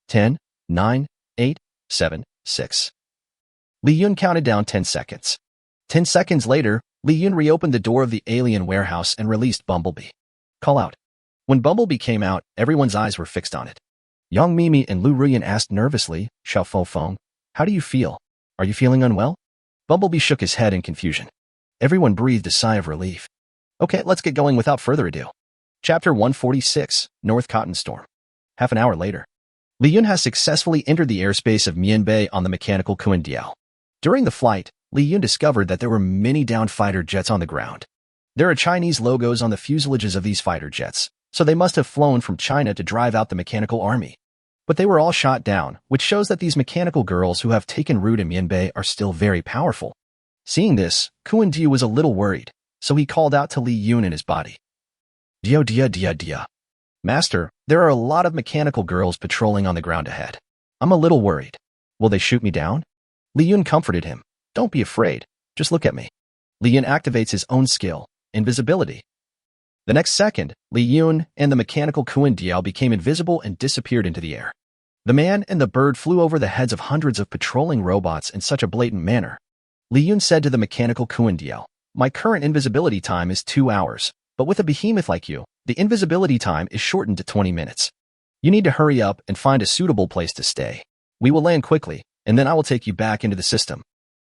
10, 9, 8, 7, 6. Li Yun counted down 10 seconds. 10 seconds later, Li Yun reopened the door of the alien warehouse and released Bumblebee. Call out. When Bumblebee came out, everyone's eyes were fixed on it. Yang Mimi and Lu Ruyan asked nervously, Xiao Fofeng, how do you feel? Are you feeling unwell? Bumblebee shook his head in confusion. Everyone breathed a sigh of relief. Okay, let's get going without further ado. Chapter 146, North Cotton Storm. Half an hour later, Li Yun has successfully entered the airspace of Mianbei on the Mechanical Kundiao. During the flight, Li Yun discovered that there were many downed fighter jets on the ground. There are Chinese logos on the fuselages of these fighter jets, so they must have flown from China to drive out the mechanical army. But they were all shot down, which shows that these mechanical girls who have taken root in Mianbei are still very powerful. Seeing this, Kuan Diu was a little worried, so he called out to Li Yun in his body. Dia. Master, there are a lot of mechanical girls patrolling on the ground ahead. I'm a little worried. Will they shoot me down? Li Yun comforted him. Don't be afraid. Just look at me. Li Yun activates his own skill, invisibility. The next second, Li Yun and the mechanical Kuan Diao became invisible and disappeared into the air. The man and the bird flew over the heads of hundreds of patrolling robots in such a blatant manner. Li Yun said to the mechanical Kuan Diao, My current invisibility time is 2 hours, but with a behemoth like you, the invisibility time is shortened to 20 minutes. You need to hurry up and find a suitable place to stay. We will land quickly, and then I will take you back into the system.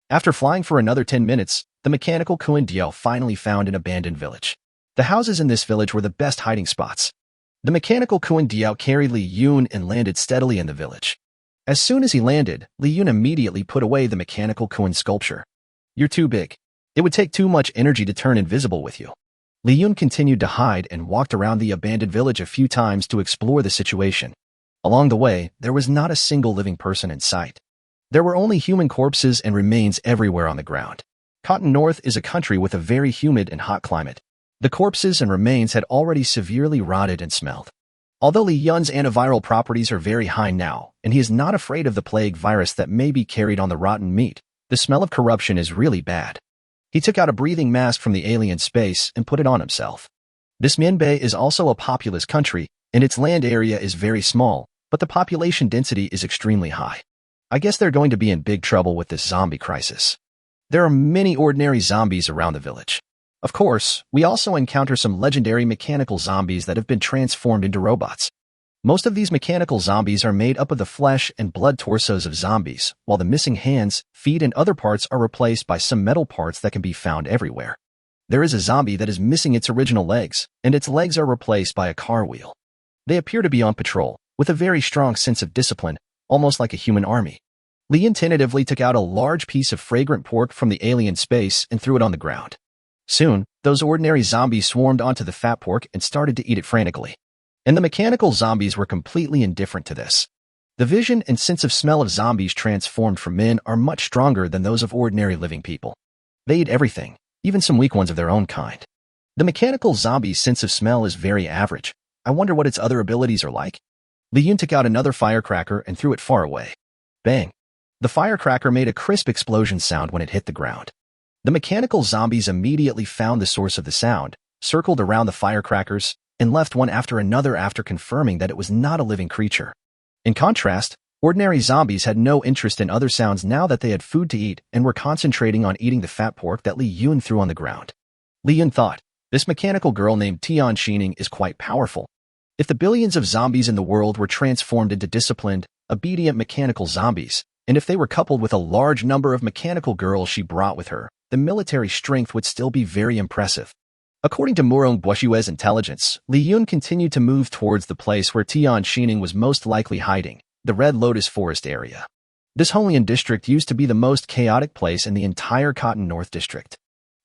After flying for another 10 minutes, the mechanical Kuan-Diao finally found an abandoned village. The houses in this village were the best hiding spots. The mechanical Kuan-Diao carried Li Yun and landed steadily in the village. As soon as he landed, Li Yun immediately put away the mechanical Kuan sculpture. You're too big. It would take too much energy to turn invisible with you. Li Yun continued to hide and walked around the abandoned village a few times to explore the situation. Along the way, there was not a single living person in sight. There were only human corpses and remains everywhere on the ground. Cotton North is a country with a very humid and hot climate. The corpses and remains had already severely rotted and smelled. Although Li Yun's antiviral properties are very high now, and he is not afraid of the plague virus that may be carried on the rotten meat, the smell of corruption is really bad. He took out a breathing mask from the alien space and put it on himself. This Mianbei is also a populous country, and its land area is very small, but the population density is extremely high. I guess they're going to be in big trouble with this zombie crisis. There are many ordinary zombies around the village. Of course, we also encounter some legendary mechanical zombies that have been transformed into robots. Most of these mechanical zombies are made up of the flesh and blood torsos of zombies, while the missing hands, feet, and other parts are replaced by some metal parts that can be found everywhere. There is a zombie that is missing its original legs, and its legs are replaced by a car wheel. They appear to be on patrol, with a very strong sense of discipline, almost like a human army. Li Yun tentatively took out a large piece of fragrant pork from the alien space and threw it on the ground. Soon, those ordinary zombies swarmed onto the fat pork and started to eat it frantically. And the mechanical zombies were completely indifferent to this. The vision and sense of smell of zombies transformed from men are much stronger than those of ordinary living people. They eat everything, even some weak ones of their own kind. The mechanical zombie's sense of smell is very average. I wonder what its other abilities are like. Li Yun took out another firecracker and threw it far away. Bang! The firecracker made a crisp explosion sound when it hit the ground. The mechanical zombies immediately found the source of the sound, circled around the firecrackers, and left one after another after confirming that it was not a living creature. In contrast, ordinary zombies had no interest in other sounds now that they had food to eat and were concentrating on eating the fat pork that Li Yun threw on the ground. Li Yun thought, this mechanical girl named Tian Xining is quite powerful. If the billions of zombies in the world were transformed into disciplined, obedient mechanical zombies, and if they were coupled with a large number of mechanical girls she brought with her, the military strength would still be very impressive. According to Murong Buoxue's intelligence, Li Yun continued to move towards the place where Tian Xining was most likely hiding, the Red Lotus Forest area. This Honglian district used to be the most chaotic place in the entire Cotton North district.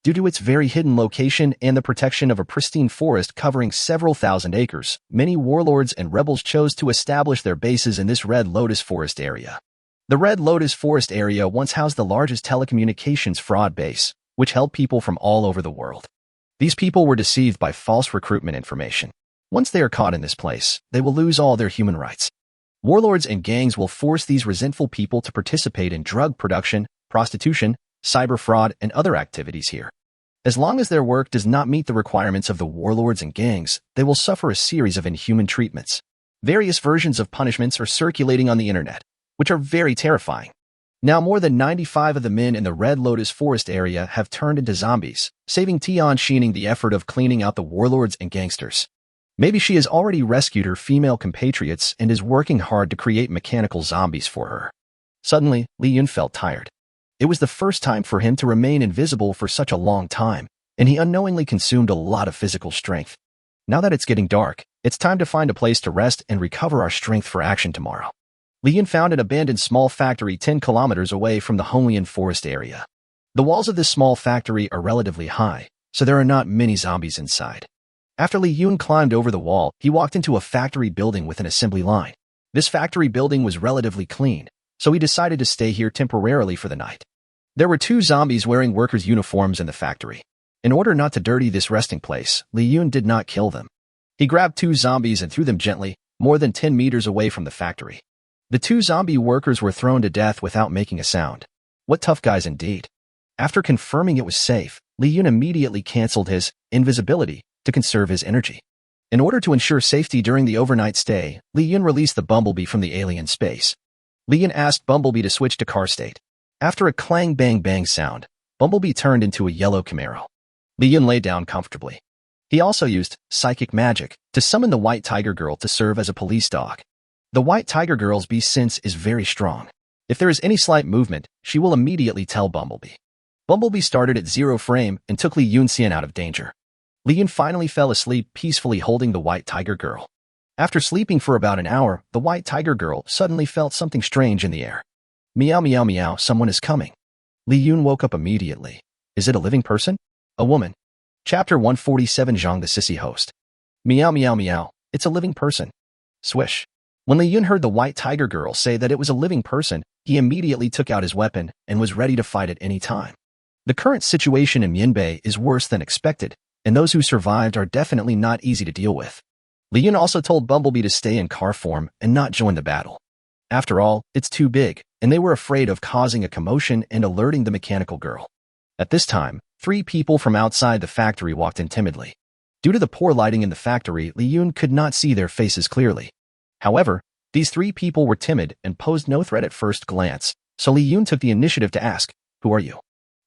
Due to its very hidden location and the protection of a pristine forest covering several thousand acres, many warlords and rebels chose to establish their bases in this Red Lotus Forest area. The Red Lotus Forest area once housed the largest telecommunications fraud base, which held people from all over the world. These people were deceived by false recruitment information. Once they are caught in this place, they will lose all their human rights. Warlords and gangs will force these resentful people to participate in drug production, prostitution, cyber fraud, and other activities here. As long as their work does not meet the requirements of the warlords and gangs, they will suffer a series of inhuman treatments. Various versions of punishments are circulating on the internet, which are very terrifying. Now more than 95 of the men in the Red Lotus Forest area have turned into zombies, saving Tian Xining the effort of cleaning out the warlords and gangsters. Maybe she has already rescued her female compatriots and is working hard to create mechanical zombies for her. Suddenly, Li Yun felt tired. It was the first time for him to remain invisible for such a long time, and he unknowingly consumed a lot of physical strength. Now that it's getting dark, it's time to find a place to rest and recover our strength for action tomorrow. Li Yun found an abandoned small factory 10 kilometers away from the Honglian forest area. The walls of this small factory are relatively high, so there are not many zombies inside. After Li Yun climbed over the wall, he walked into a factory building with an assembly line. This factory building was relatively clean, so he decided to stay here temporarily for the night. There were 2 zombies wearing workers' uniforms in the factory. In order not to dirty this resting place, Li Yun did not kill them. He grabbed 2 zombies and threw them gently, more than 10 meters away from the factory. The 2 zombie workers were thrown to death without making a sound. What tough guys indeed. After confirming it was safe, Li Yun immediately canceled his invisibility to conserve his energy. In order to ensure safety during the overnight stay, Li Yun released the Bumblebee from the alien space. Li Yun asked Bumblebee to switch to car state. After a clang bang bang sound, Bumblebee turned into a yellow Camaro. Li Yun lay down comfortably. He also used psychic magic to summon the White Tiger Girl to serve as a police dog. The White Tiger Girl's beast sense is very strong. If there is any slight movement, she will immediately tell Bumblebee. Bumblebee started at 0 frame and took Li Yunxian out of danger. Li Yun finally fell asleep peacefully holding the White Tiger Girl. After sleeping for about an hour, the White Tiger Girl suddenly felt something strange in the air. Meow meow meow, someone is coming. Li Yun woke up immediately. Is it a living person? A woman. Chapter 147 Zhang the Sissy Host. Meow meow meow, it's a living person. Swish. When Li Yun heard the White Tiger Girl say that it was a living person, he immediately took out his weapon and was ready to fight at any time. The current situation in Mianbei is worse than expected, and those who survived are definitely not easy to deal with. Li Yun also told Bumblebee to stay in car form and not join the battle. After all, it's too big, and they were afraid of causing a commotion and alerting the mechanical girl. At this time, 3 people from outside the factory walked in timidly. Due to the poor lighting in the factory, Li Yun could not see their faces clearly. However, these 3 people were timid and posed no threat at first glance, so Li Yun took the initiative to ask, "Who are you?"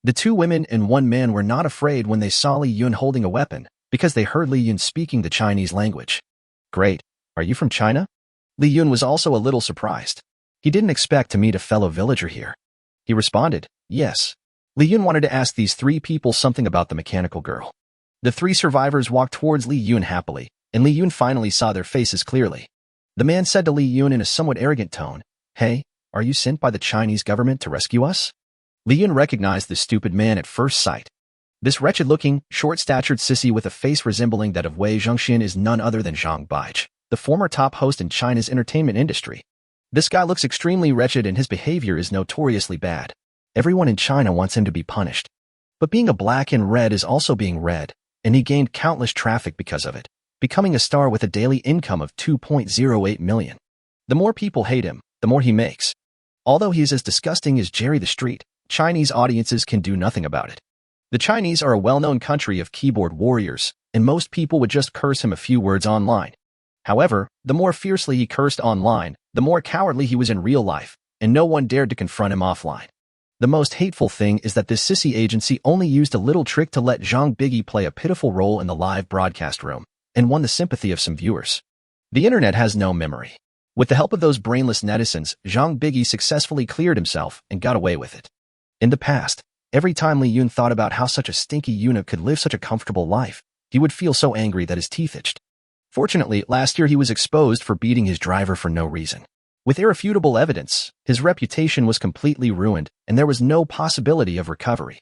The 2 women and 1 man were not afraid when they saw Li Yun holding a weapon, because they heard Li Yun speaking the Chinese language. Great. Are you from China? Li Yun was also a little surprised. He didn't expect to meet a fellow villager here. He responded, yes. Li Yun wanted to ask these 3 people something about the mechanical girl. The 3 survivors walked towards Li Yun happily, and Li Yun finally saw their faces clearly. The man said to Li Yun in a somewhat arrogant tone, "Hey, are you sent by the Chinese government to rescue us?" Li Yun recognized the stupid man at first sight. This wretched-looking, short-statured sissy with a face resembling that of Wei Zhongxian is none other than Zhang Baizhi, the former top host in China's entertainment industry. This guy looks extremely wretched and his behavior is notoriously bad. Everyone in China wants him to be punished. But being a black and red is also being red, and he gained countless traffic because of it, becoming a star with a daily income of 2.08 million. The more people hate him, the more he makes. Although he is as disgusting as Jerry the Street, Chinese audiences can do nothing about it. The Chinese are a well-known country of keyboard warriors, and most people would just curse him a few words online. However, the more fiercely he cursed online, the more cowardly he was in real life, and no one dared to confront him offline. The most hateful thing is that this sissy agency only used a little trick to let Zhang Biggie play a pitiful role in the live broadcast room, and won the sympathy of some viewers. The internet has no memory. With the help of those brainless netizens, Zhang Biggie successfully cleared himself and got away with it. In the past, every time Li Yun thought about how such a stinky eunuch could live such a comfortable life, he would feel so angry that his teeth itched. Fortunately, last year he was exposed for beating his driver for no reason. With irrefutable evidence, his reputation was completely ruined, and there was no possibility of recovery.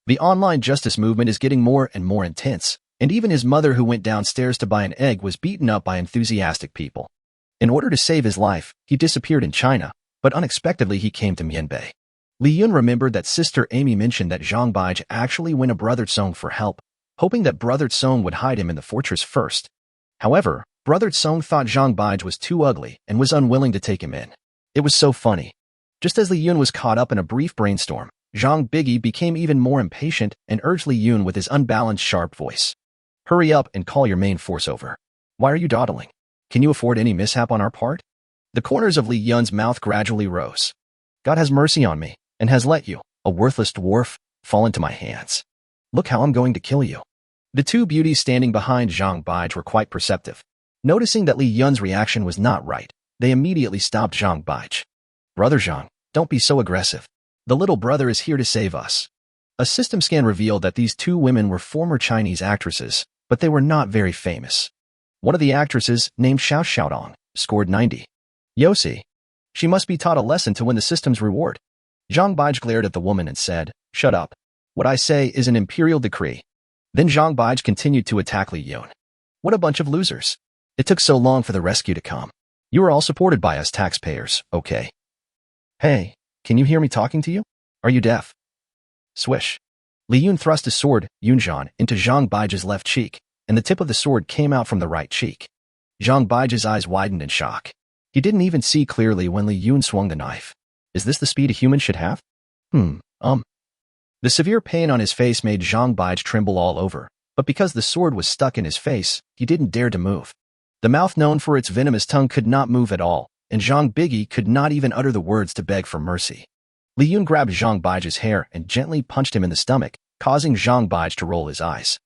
The online justice movement is getting more and more intense, and even his mother who went downstairs to buy an egg was beaten up by enthusiastic people. In order to save his life, he disappeared in China, but unexpectedly he came to Mianbei. Li Yun remembered that Sister Amy mentioned that Zhang Baizhi actually went to Brother Song for help, hoping that Brother Song would hide him in the fortress first. However, Brother Song thought Zhang Baizhi was too ugly and was unwilling to take him in. It was so funny. Just as Li Yun was caught up in a brief brainstorm, Zhang Biggie became even more impatient and urged Li Yun with his unbalanced sharp voice. Hurry up and call your main force over. Why are you dawdling? Can you afford any mishap on our part? The corners of Li Yun's mouth gradually rose. God has mercy on me, and has let you, a worthless dwarf, fall into my hands. Look how I'm going to kill you. The 2 beauties standing behind Zhang Baizhi were quite perceptive. Noticing that Li Yun's reaction was not right, they immediately stopped Zhang Baizhi. Brother Zhang, don't be so aggressive. The little brother is here to save us. A system scan revealed that these 2 women were former Chinese actresses, but they were not very famous. One of the actresses, named Xiao Xiaodong, scored 90. Yossi. She must be taught a lesson to win the system's reward. Zhang Baizhi glared at the woman and said, "Shut up. What I say is an imperial decree." Then Zhang Baizhi continued to attack Li Yun. What a bunch of losers. It took so long for the rescue to come. You are all supported by us taxpayers, okay? Hey, can you hear me talking to you? Are you deaf? Swish. Li Yun thrust his sword, Yunzhan, into Zhang Baizhi's left cheek, and the tip of the sword came out from the right cheek. Zhang Baizhi's eyes widened in shock. He didn't even see clearly when Li Yun swung the knife. Is this the speed a human should have? The severe pain on his face made Zhang Baizhi tremble all over, but because the sword was stuck in his face, he didn't dare to move. The mouth known for its venomous tongue could not move at all, and Zhang Biggie could not even utter the words to beg for mercy. Li Yun grabbed Zhang Baizhi's hair and gently punched him in the stomach, causing Zhang Baizhi to roll his eyes.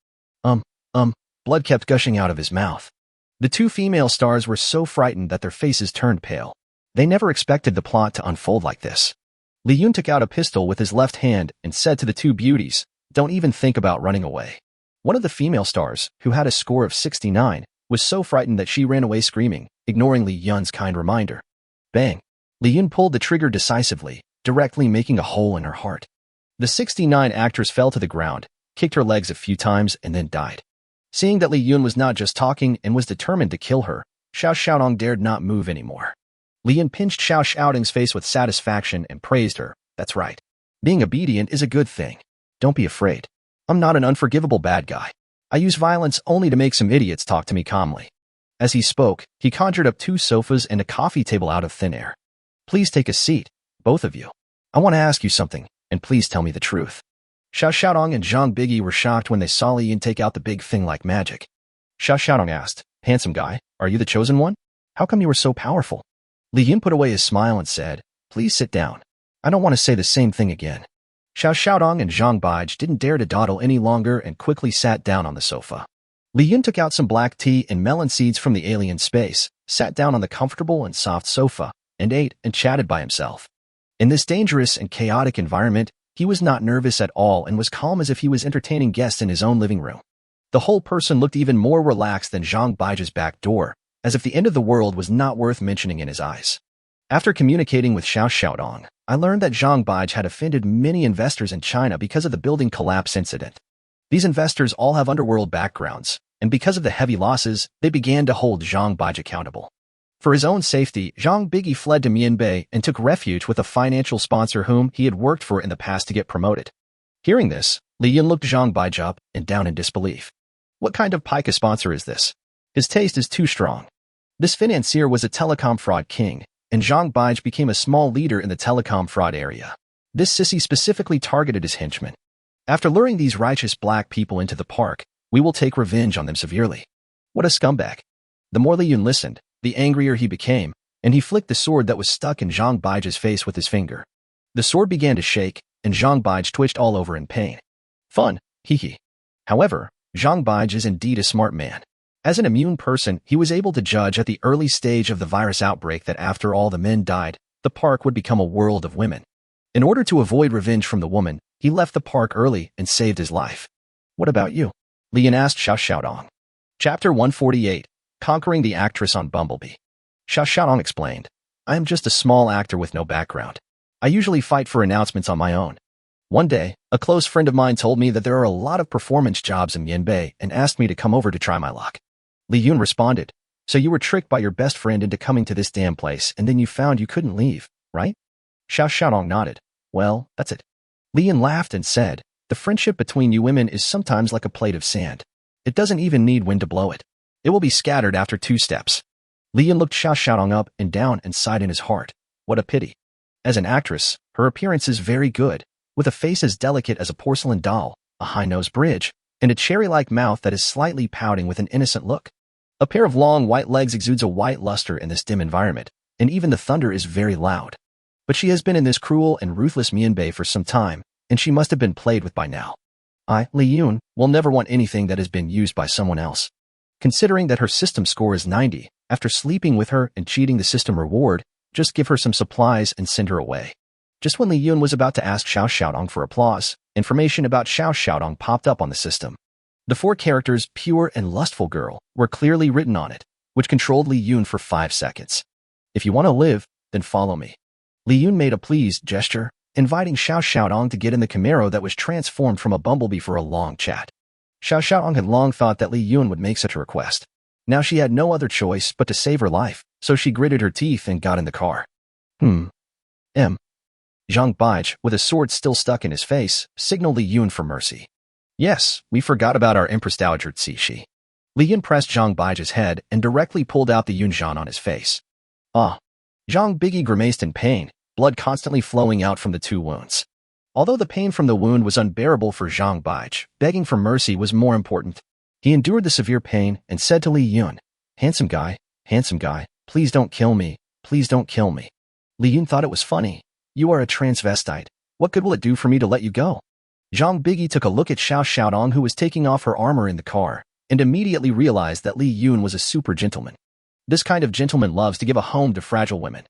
Blood kept gushing out of his mouth. The two female stars were so frightened that their faces turned pale. They never expected the plot to unfold like this. Li Yun took out a pistol with his left hand and said to the two beauties, "Don't even think about running away." One of the female stars, who had a score of 69, was so frightened that she ran away screaming, ignoring Li Yun's kind reminder. Bang! Li Yun pulled the trigger decisively, directly making a hole in her heart. The 69 actress fell to the ground, kicked her legs a few times, and then died. Seeing that Li Yun was not just talking and was determined to kill her, Xiao Xiaodong dared not move anymore. Li Yun pinched Xiao Xiaodong's face with satisfaction and praised her. That's right. Being obedient is a good thing. Don't be afraid. I'm not an unforgivable bad guy. I use violence only to make some idiots talk to me calmly. As he spoke, he conjured up 2 sofas and a coffee table out of thin air. Please take a seat, both of you. I want to ask you something, and please tell me the truth. Xiao Xiaodong and Zhang Biggie were shocked when they saw Li Yun take out the big thing like magic. Xiao Xiaodong asked, "Handsome guy, are you the chosen one? How come you were so powerful?" Li Yun put away his smile and said, "Please sit down. I don't want to say the same thing again." Xiao Xiaodong and Zhang Bige didn't dare to dawdle any longer and quickly sat down on the sofa. Li Yun took out some black tea and melon seeds from the alien space, sat down on the comfortable and soft sofa, and ate and chatted by himself. In this dangerous and chaotic environment, he was not nervous at all and was calm as if he was entertaining guests in his own living room. The whole person looked even more relaxed than Zhang Baiji's back door, as if the end of the world was not worth mentioning in his eyes. After communicating with Xiao Xiaodong, I learned that Zhang Baiji had offended many investors in China because of the building collapse incident. These investors all have underworld backgrounds, and because of the heavy losses, they began to hold Zhang Baiji accountable. For his own safety, Zhang Biggie fled to Mianbei and took refuge with a financial sponsor whom he had worked for in the past to get promoted. Hearing this, Li Yun looked Zhang Baiji up and down in disbelief. What kind of pica sponsor is this? His taste is too strong. This financier was a telecom fraud king, and Zhang Baiji became a small leader in the telecom fraud area. This sissy specifically targeted his henchmen. After luring these righteous black people into the park, we will take revenge on them severely. What a scumbag. The more Li Yun listened, the angrier he became, and he flicked the sword that was stuck in Zhang Baiji's face with his finger. The sword began to shake, and Zhang Baiji twitched all over in pain. Fun, hee hee. However, Zhang Baiji is indeed a smart man. As an immune person, he was able to judge at the early stage of the virus outbreak that after all the men died, the park would become a world of women. In order to avoid revenge from the woman, he left the park early and saved his life. What about you? Li Yun asked Xiao Xiaodong. Chapter 148, Conquering the Actress on Bumblebee. Xiao Xiaodong explained, I am just a small actor with no background. I usually fight for announcements on my own. One day, a close friend of mine told me that there are a lot of performance jobs in Mianbei and asked me to come over to try my luck. Li Yun responded, so you were tricked by your best friend into coming to this damn place and then you found you couldn't leave, right? Xiao Xiaodong nodded. Well, that's it. Li Yun laughed and said, the friendship between you women is sometimes like a plate of sand. It doesn't even need wind to blow it. It will be scattered after 2 steps. Li Yun looked Xiao Xiaodong up and down and sighed in his heart. What a pity. As an actress, her appearance is very good, with a face as delicate as a porcelain doll, a high-nosed bridge, and a cherry-like mouth that is slightly pouting with an innocent look. A pair of long white legs exudes a white luster in this dim environment, and even the thunder is very loud. But she has been in this cruel and ruthless Mianbei for some time, and she must have been played with by now. I, Li Yun, will never want anything that has been used by someone else. Considering that her system score is 90, after sleeping with her and cheating the system reward, just give her some supplies and send her away. Just when Li Yun was about to ask Xiao Xiaodong for applause, information about Xiao Xiaodong popped up on the system. The 4 characters pure and lustful girl were clearly written on it, which controlled Li Yun for 5 seconds. If you want to live, then follow me. Li Yun made a pleased gesture, inviting Xiao Xiaodong to get in the Camaro that was transformed from a bumblebee for a long chat. Xiao Xiaodong had long thought that Li Yun would make such a request. Now she had no other choice but to save her life, so she gritted her teeth and got in the car. Zhang Baiji, with a sword still stuck in his face, signaled Li Yun for mercy. Yes, we forgot about our Empress Dowager Cixi. Li Yun pressed Zhang Baiji's head and directly pulled out the Yunxian on his face. Ah. Zhang Biggie grimaced in pain, blood constantly flowing out from the 2 wounds. Although the pain from the wound was unbearable for Zhang Baiji, begging for mercy was more important. He endured the severe pain and said to Li Yun, handsome guy, please don't kill me, please don't kill me. Li Yun thought it was funny. You are a transvestite. What good will it do for me to let you go? Zhang Biggie took a look at Xiao Xiaodong who was taking off her armor in the car, and immediately realized that Li Yun was a super gentleman. This kind of gentleman loves to give a home to fragile women.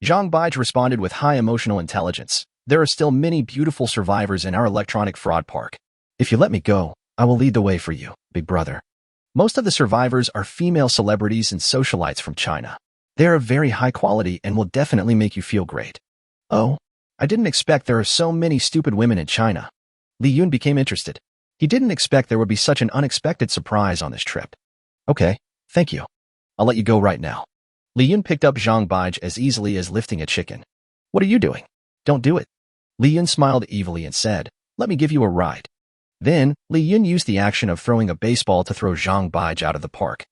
Zhang Baij responded with high emotional intelligence. There are still many beautiful survivors in our electronic fraud park. If you let me go, I will lead the way for you, big brother. Most of the survivors are female celebrities and socialites from China. They are of very high quality and will definitely make you feel great. Oh, I didn't expect there are so many stupid women in China. Li Yun became interested. He didn't expect there would be such an unexpected surprise on this trip. Okay, thank you. I'll let you go right now. Li Yun picked up Zhang Baij as easily as lifting a chicken. What are you doing? Don't do it. Li Yun smiled evilly and said, let me give you a ride. Then, Li Yun used the action of throwing a baseball to throw Zhang Baij out of the park.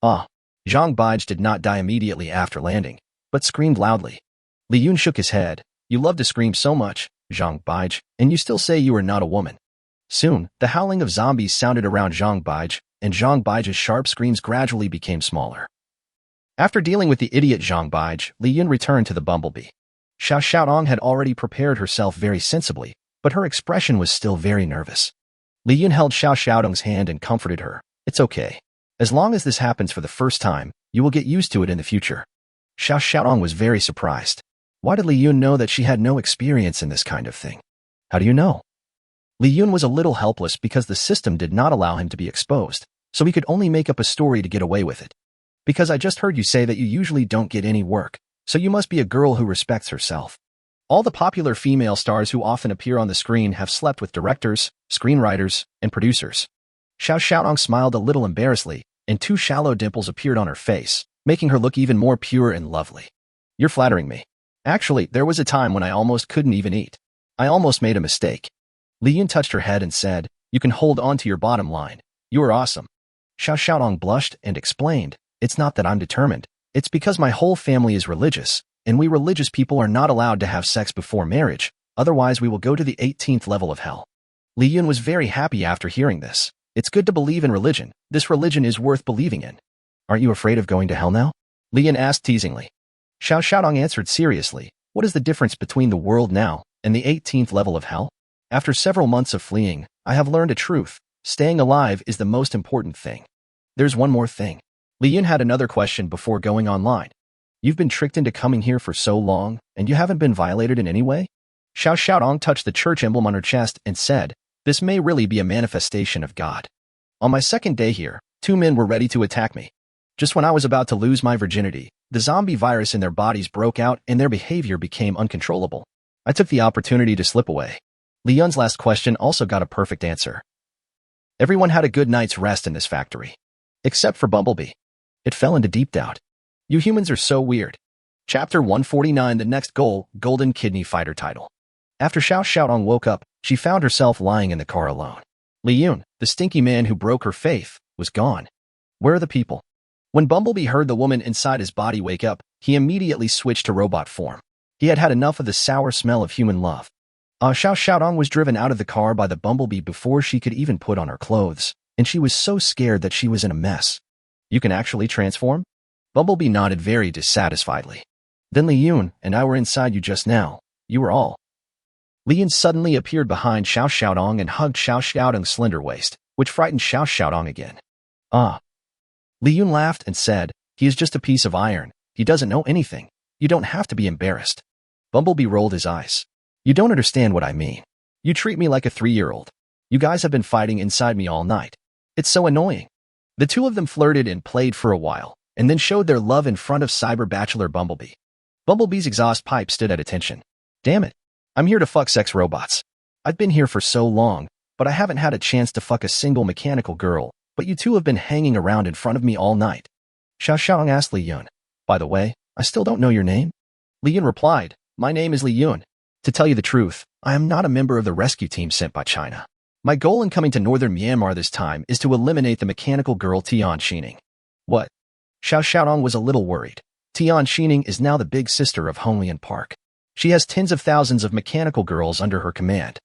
Zhang Baij did not die immediately after landing, but screamed loudly. Li Yun shook his head. You love to scream so much, Zhang Baij, and you still say you are not a woman. Soon, the howling of zombies sounded around Zhang Baij, and Zhang Baij's sharp screams gradually became smaller. After dealing with the idiot Zhang Baij, Li Yun returned to the bumblebee. Xiao Xiaodong had already prepared herself very sensibly, but her expression was still very nervous. Li Yun held Xiao Xiaodong's hand and comforted her. It's okay. As long as this happens for the first time, you will get used to it in the future. Xiao Xiaodong was very surprised. Why did Li Yun know that she had no experience in this kind of thing? How do you know? Li Yun was a little helpless because the system did not allow him to be exposed, so he could only make up a story to get away with it. Because I just heard you say that you usually don't get any work, so you must be a girl who respects herself. All the popular female stars who often appear on the screen have slept with directors, screenwriters, and producers. Xiao Xiaodong smiled a little embarrassedly, and two shallow dimples appeared on her face, making her look even more pure and lovely. You're flattering me. Actually, there was a time when I almost couldn't even eat. I almost made a mistake. Li Yun touched her head and said, you can hold on to your bottom line. You are awesome. Xiao Xiaodong blushed and explained, it's not that I'm determined. It's because my whole family is religious, and we religious people are not allowed to have sex before marriage, otherwise we will go to the 18th level of hell. Li Yun was very happy after hearing this. It's good to believe in religion. This religion is worth believing in. Aren't you afraid of going to hell now? Li Yun asked teasingly. Xiao Xiaodong answered seriously, what is the difference between the world now and the 18th level of hell? After several months of fleeing, I have learned a truth. Staying alive is the most important thing. There's one more thing. Li Yun had another question before going online. You've been tricked into coming here for so long, and you haven't been violated in any way? Xiao Xiaodong touched the church emblem on her chest and said, this may really be a manifestation of God. On my second day here, two men were ready to attack me. Just when I was about to lose my virginity, the zombie virus in their bodies broke out and their behavior became uncontrollable. I took the opportunity to slip away. Li Yun's last question also got a perfect answer. Everyone had a good night's rest in this factory. Except for Bumblebee. It fell into deep doubt. You humans are so weird. Chapter 149, the next goal, Golden Kidney Fighter title. After Xiao Xiaodong woke up, she found herself lying in the car alone. Li Yun, the stinky man who broke her faith, was gone. Where are the people? When Bumblebee heard the woman inside his body wake up, he immediately switched to robot form. He had had enough of the sour smell of human love. Xiao Xiaodong was driven out of the car by the Bumblebee before she could even put on her clothes, and she was so scared that she was in a mess. You can actually transform? Bumblebee nodded very dissatisfiedly. Then Li Yun and I were inside you just now. You were all. Li Yun suddenly appeared behind Xiao Xiaodong and hugged Xiao Xiaodong's slender waist, which frightened Xiao Xiaodong again. Li Yun laughed and said, he is just a piece of iron. He doesn't know anything. You don't have to be embarrassed. Bumblebee rolled his eyes. You don't understand what I mean. You treat me like a 3-year-old. You guys have been fighting inside me all night. It's so annoying. The two of them flirted and played for a while, and then showed their love in front of Cyber Bachelor Bumblebee. Bumblebee's exhaust pipe stood at attention. Damn it. I'm here to fuck sex robots. I've been here for so long, but I haven't had a chance to fuck a single mechanical girl, but you two have been hanging around in front of me all night. Xiao Xiaodong asked Li Yun. By the way, I still don't know your name. Li Yun replied, my name is Li Yun. To tell you the truth, I am not a member of the rescue team sent by China. My goal in coming to northern Myanmar this time is to eliminate the mechanical girl Tian Xining. What? Xiao Xiaodong was a little worried. Tian Xining is now the big sister of Honglian Park. She has tens of thousands of mechanical girls under her command.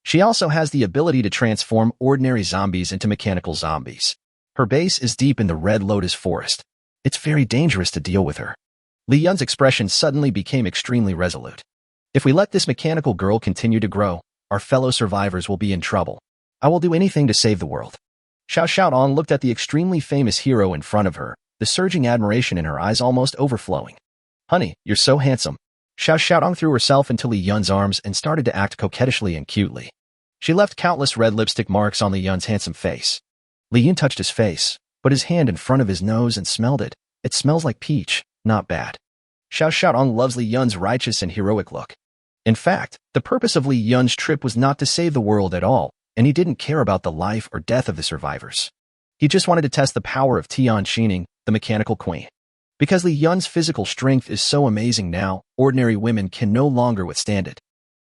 She also has the ability to transform ordinary zombies into mechanical zombies. Her base is deep in the Red Lotus Forest. It's very dangerous to deal with her. Li Yun's expression suddenly became extremely resolute. If we let this mechanical girl continue to grow, our fellow survivors will be in trouble. I will do anything to save the world. Xiao Xiaodong looked at the extremely famous hero in front of her, the surging admiration in her eyes almost overflowing. Honey, you're so handsome. Xiao Xiaodong threw herself into Li Yun's arms and started to act coquettishly and cutely. She left countless red lipstick marks on Li Yun's handsome face. Li Yun touched his face, put his hand in front of his nose and smelled it. It smells like peach, not bad. Xiao Xiaodong loves Li Yun's righteous and heroic look. In fact, the purpose of Li Yun's trip was not to save the world at all, and he didn't care about the life or death of the survivors. He just wanted to test the power of Tian Xining, the mechanical queen. Because Li Yun's physical strength is so amazing now, ordinary women can no longer withstand it.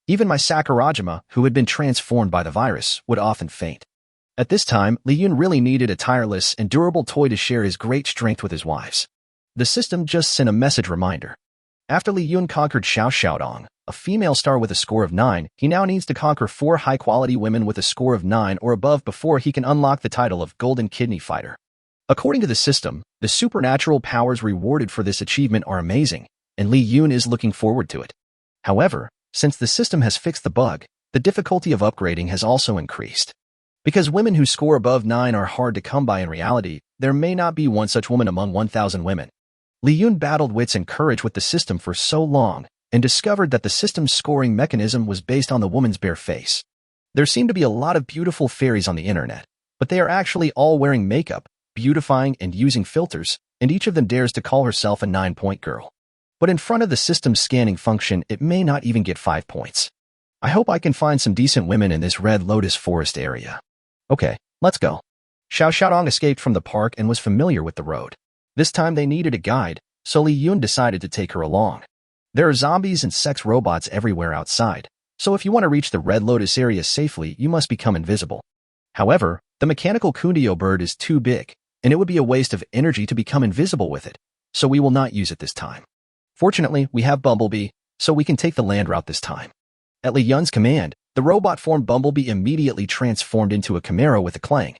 Even my Sakurajima, who had been transformed by the virus, would often faint. At this time, Li Yun really needed a tireless and durable toy to share his great strength with his wives. The system just sent a message reminder. After Li Yun conquered Xiao Xiaodong, a female star with a score of 9, he now needs to conquer 4 high-quality women with a score of 9 or above before he can unlock the title of Golden Kidney Fighter. According to the system, the supernatural powers rewarded for this achievement are amazing, and Li Yun is looking forward to it. However, since the system has fixed the bug, the difficulty of upgrading has also increased. Because women who score above 9 are hard to come by in reality, there may not be one such woman among 1,000 women. Li Yun battled wits and courage with the system for so long, and discovered that the system's scoring mechanism was based on the woman's bare face. There seem to be a lot of beautiful fairies on the internet, but they are actually all wearing makeup, beautifying and using filters, and each of them dares to call herself a 9-point girl. But in front of the system's scanning function, it may not even get 5 points. I hope I can find some decent women in this Red Lotus Forest area. Okay, let's go. Xiao Xiaodong escaped from the park and was familiar with the road. This time they needed a guide, so Li Yun decided to take her along. There are zombies and sex robots everywhere outside, so if you want to reach the Red Lotus area safely, you must become invisible. However, the mechanical Kundio bird is too big, and it would be a waste of energy to become invisible with it, so we will not use it this time. Fortunately, we have Bumblebee, so we can take the land route this time. At Li Yun's command, the robot form Bumblebee immediately transformed into a Camaro with a clang.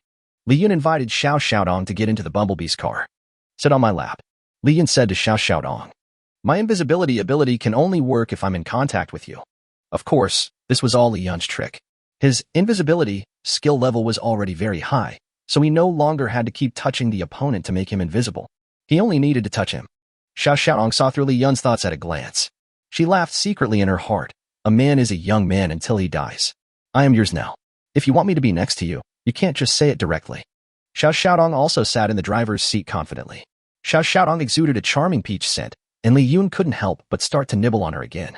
Li Yun invited Xiao Xiaodong to get into the Bumblebee's car. Sit on my lap. Li Yun said to Xiao Xiaodong. My invisibility ability can only work if I'm in contact with you. Of course, this was all Li Yun's trick. His invisibility skill level was already very high, so he no longer had to keep touching the opponent to make him invisible. He only needed to touch him. Xiao Xiaodong saw through Li Yun's thoughts at a glance. She laughed secretly in her heart. A man is a young man until he dies. I am yours now. If you want me to be next to you, you can't just say it directly. Xiao Xiaodong also sat in the driver's seat confidently. Xiao Xiaodong exuded a charming peach scent, and Li Yun couldn't help but start to nibble on her again.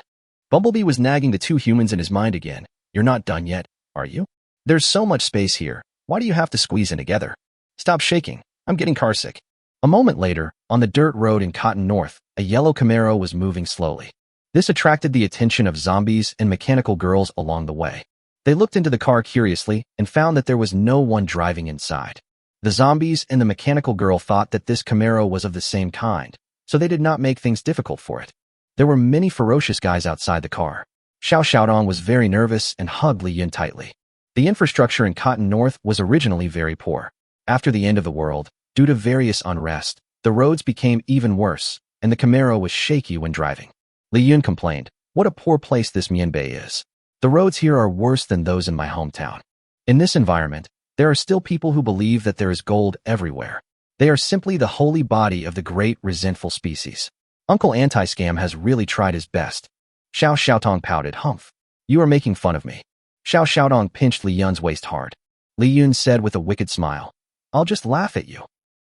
Bumblebee was nagging the two humans in his mind again. You're not done yet, are you? There's so much space here. Why do you have to squeeze in together? Stop shaking. I'm getting carsick. A moment later, on the dirt road in Cotton North, a yellow Camaro was moving slowly. This attracted the attention of zombies and mechanical girls along the way. They looked into the car curiously and found that there was no one driving inside. The zombies and the mechanical girl thought that this Camaro was of the same kind, so they did not make things difficult for it. There were many ferocious guys outside the car. Xiao Xiaodong was very nervous and hugged Li Yun tightly. The infrastructure in Cotton North was originally very poor. After the end of the world, due to various unrest, the roads became even worse, and the Camaro was shaky when driving. Li Yun complained, "What a poor place this Mianbei is. The roads here are worse than those in my hometown." In this environment, there are still people who believe that there is gold everywhere. They are simply the holy body of the great resentful species. Uncle Anti-Scam has really tried his best. Xiao Xiaodong pouted, "Humph. You are making fun of me." Xiao Xiaodong pinched Li Yun's waist hard. Li Yun said with a wicked smile, "I'll just laugh at you."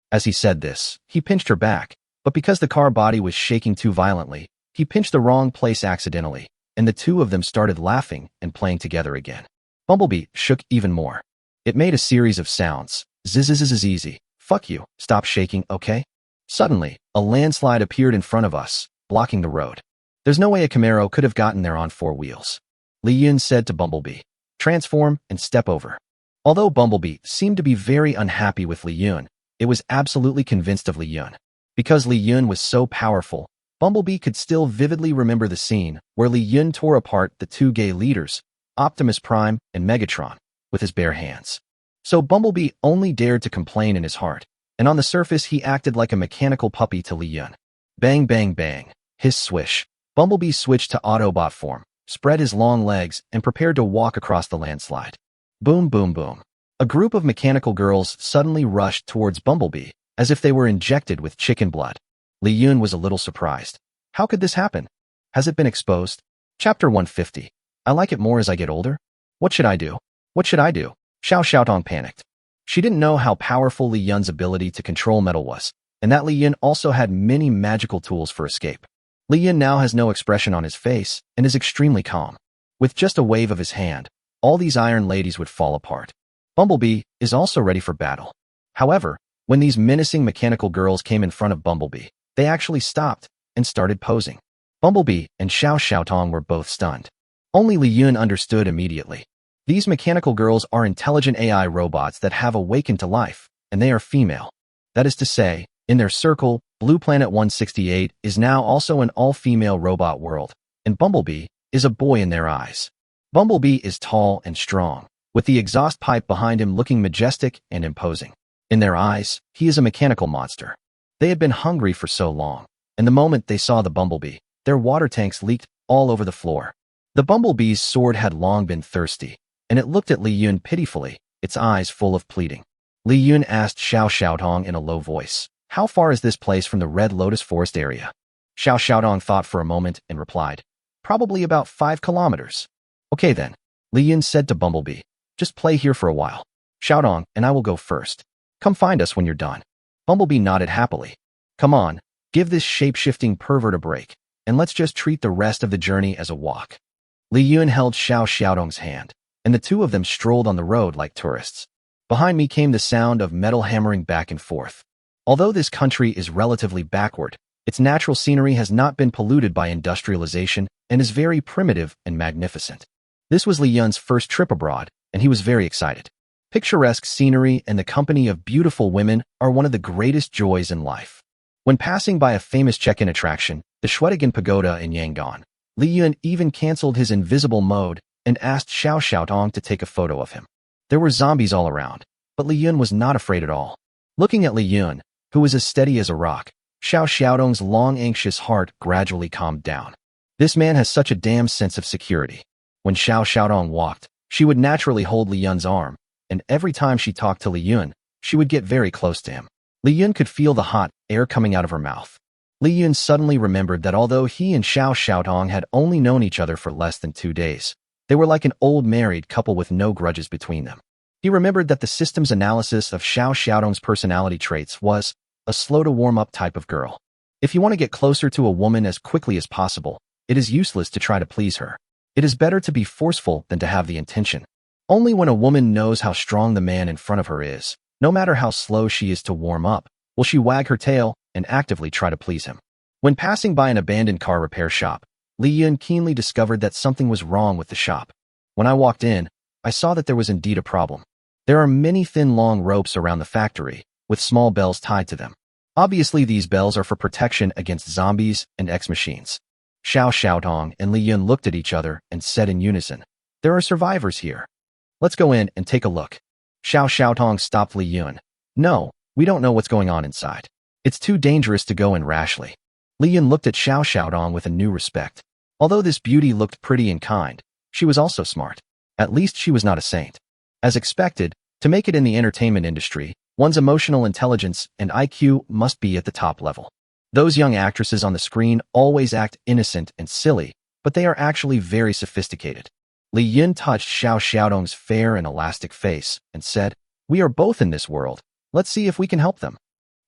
As he said this, he pinched her back, but because the car body was shaking too violently, he pinched the wrong place accidentally, and the two of them started laughing and playing together again. Bumblebee shook even more. It made a series of sounds. Zzz. Fuck you. Stop shaking, okay? Suddenly, a landslide appeared in front of us, blocking the road. There's no way a Camaro could have gotten there on 4 wheels. Li Yun said to Bumblebee, "Transform and step over." Although Bumblebee seemed to be very unhappy with Li Yun, it was absolutely convinced of Li Yun. Because Li Yun was so powerful, Bumblebee could still vividly remember the scene where Li Yun tore apart the 2 gay leaders, Optimus Prime and Megatron, with his bare hands. So Bumblebee only dared to complain in his heart, and on the surface he acted like a mechanical puppy to Li Yun. Bang bang bang, hiss swish. Bumblebee switched to Autobot form, spread his long legs, and prepared to walk across the landslide. Boom boom boom. A group of mechanical girls suddenly rushed towards Bumblebee, as if they were injected with chicken blood. Li Yun was a little surprised. How could this happen? Has it been exposed? Chapter 150. I like it more as I get older? What should I do? What should I do? Xiao Xiaotong panicked. She didn't know how powerful Li Yun's ability to control metal was, and that Li Yun also had many magical tools for escape. Li Yun now has no expression on his face and is extremely calm. With just a wave of his hand, all these iron ladies would fall apart. Bumblebee is also ready for battle. However, when these menacing mechanical girls came in front of Bumblebee, they actually stopped and started posing. Bumblebee and Xiao Xiaotong were both stunned. Only Li Yun understood immediately. These mechanical girls are intelligent AI robots that have awakened to life, and they are female. That is to say, in their circle, Blue Planet 168 is now also an all-female robot world, and Bumblebee is a boy in their eyes. Bumblebee is tall and strong, with the exhaust pipe behind him looking majestic and imposing. In their eyes, he is a mechanical monster. They had been hungry for so long, and the moment they saw the Bumblebee, their water tanks leaked all over the floor. The Bumblebee's sword had long been thirsty, and it looked at Li Yun pitifully, its eyes full of pleading. Li Yun asked Xiao Xiaotong in a low voice, "How far is this place from the Red Lotus Forest area?" Xiao Xiaotong thought for a moment and replied, "Probably about 5 kilometers. Okay then," Li Yun said to Bumblebee, "Just play here for a while. Xiaotong and I will go first. Come find us when you're done." Bumblebee nodded happily. "Come on, give this shape-shifting pervert a break, and let's just treat the rest of the journey as a walk." Li Yun held Xiao Xiaotong's hand, and the two of them strolled on the road like tourists. Behind me came the sound of metal hammering back and forth. Although this country is relatively backward, its natural scenery has not been polluted by industrialization and is very primitive and magnificent. This was Li Yun's first trip abroad, and he was very excited. Picturesque scenery and the company of beautiful women are one of the greatest joys in life. When passing by a famous check-in attraction, the Shwetigan Pagoda in Yangon, Li Yun even canceled his invisible mode and asked Xiao Xiaotong to take a photo of him. There were zombies all around, but Li Yun was not afraid at all. Looking at Li Yun, who was as steady as a rock, Xiao Xiaotong's long anxious heart gradually calmed down. This man has such a damn sense of security. When Xiao Xiaotong walked, she would naturally hold Li Yun's arm, and every time she talked to Li Yun, she would get very close to him. Li Yun could feel the hot air coming out of her mouth. Li Yun suddenly remembered that although he and Xiao Xiaotong had only known each other for less than 2 days, they were like an old married couple with no grudges between them. He remembered that the system's analysis of Xiao Xiaotong's personality traits was a slow-to-warm-up type of girl. If you want to get closer to a woman as quickly as possible, it is useless to try to please her. It is better to be forceful than to have the intention. Only when a woman knows how strong the man in front of her is, no matter how slow she is to warm up, will she wag her tail and actively try to please him. When passing by an abandoned car repair shop, Li Yun keenly discovered that something was wrong with the shop. When I walked in, I saw that there was indeed a problem. There are many thin long ropes around the factory, with small bells tied to them. Obviously these bells are for protection against zombies and X-machines. Xiao Xiaotong and Li Yun looked at each other and said in unison, "There are survivors here. Let's go in and take a look." Xiao Xiaotong stopped Li Yun. "No, we don't know what's going on inside. It's too dangerous to go in rashly." Li Yun looked at Xiao Xiaotong with a new respect. Although this beauty looked pretty and kind, she was also smart. At least she was not a saint. As expected, to make it in the entertainment industry, one's emotional intelligence and IQ must be at the top level. Those young actresses on the screen always act innocent and silly, but they are actually very sophisticated. Li Yun touched Xiao Xiaotong's fair and elastic face and said, "We are both in this world. Let's see if we can help them."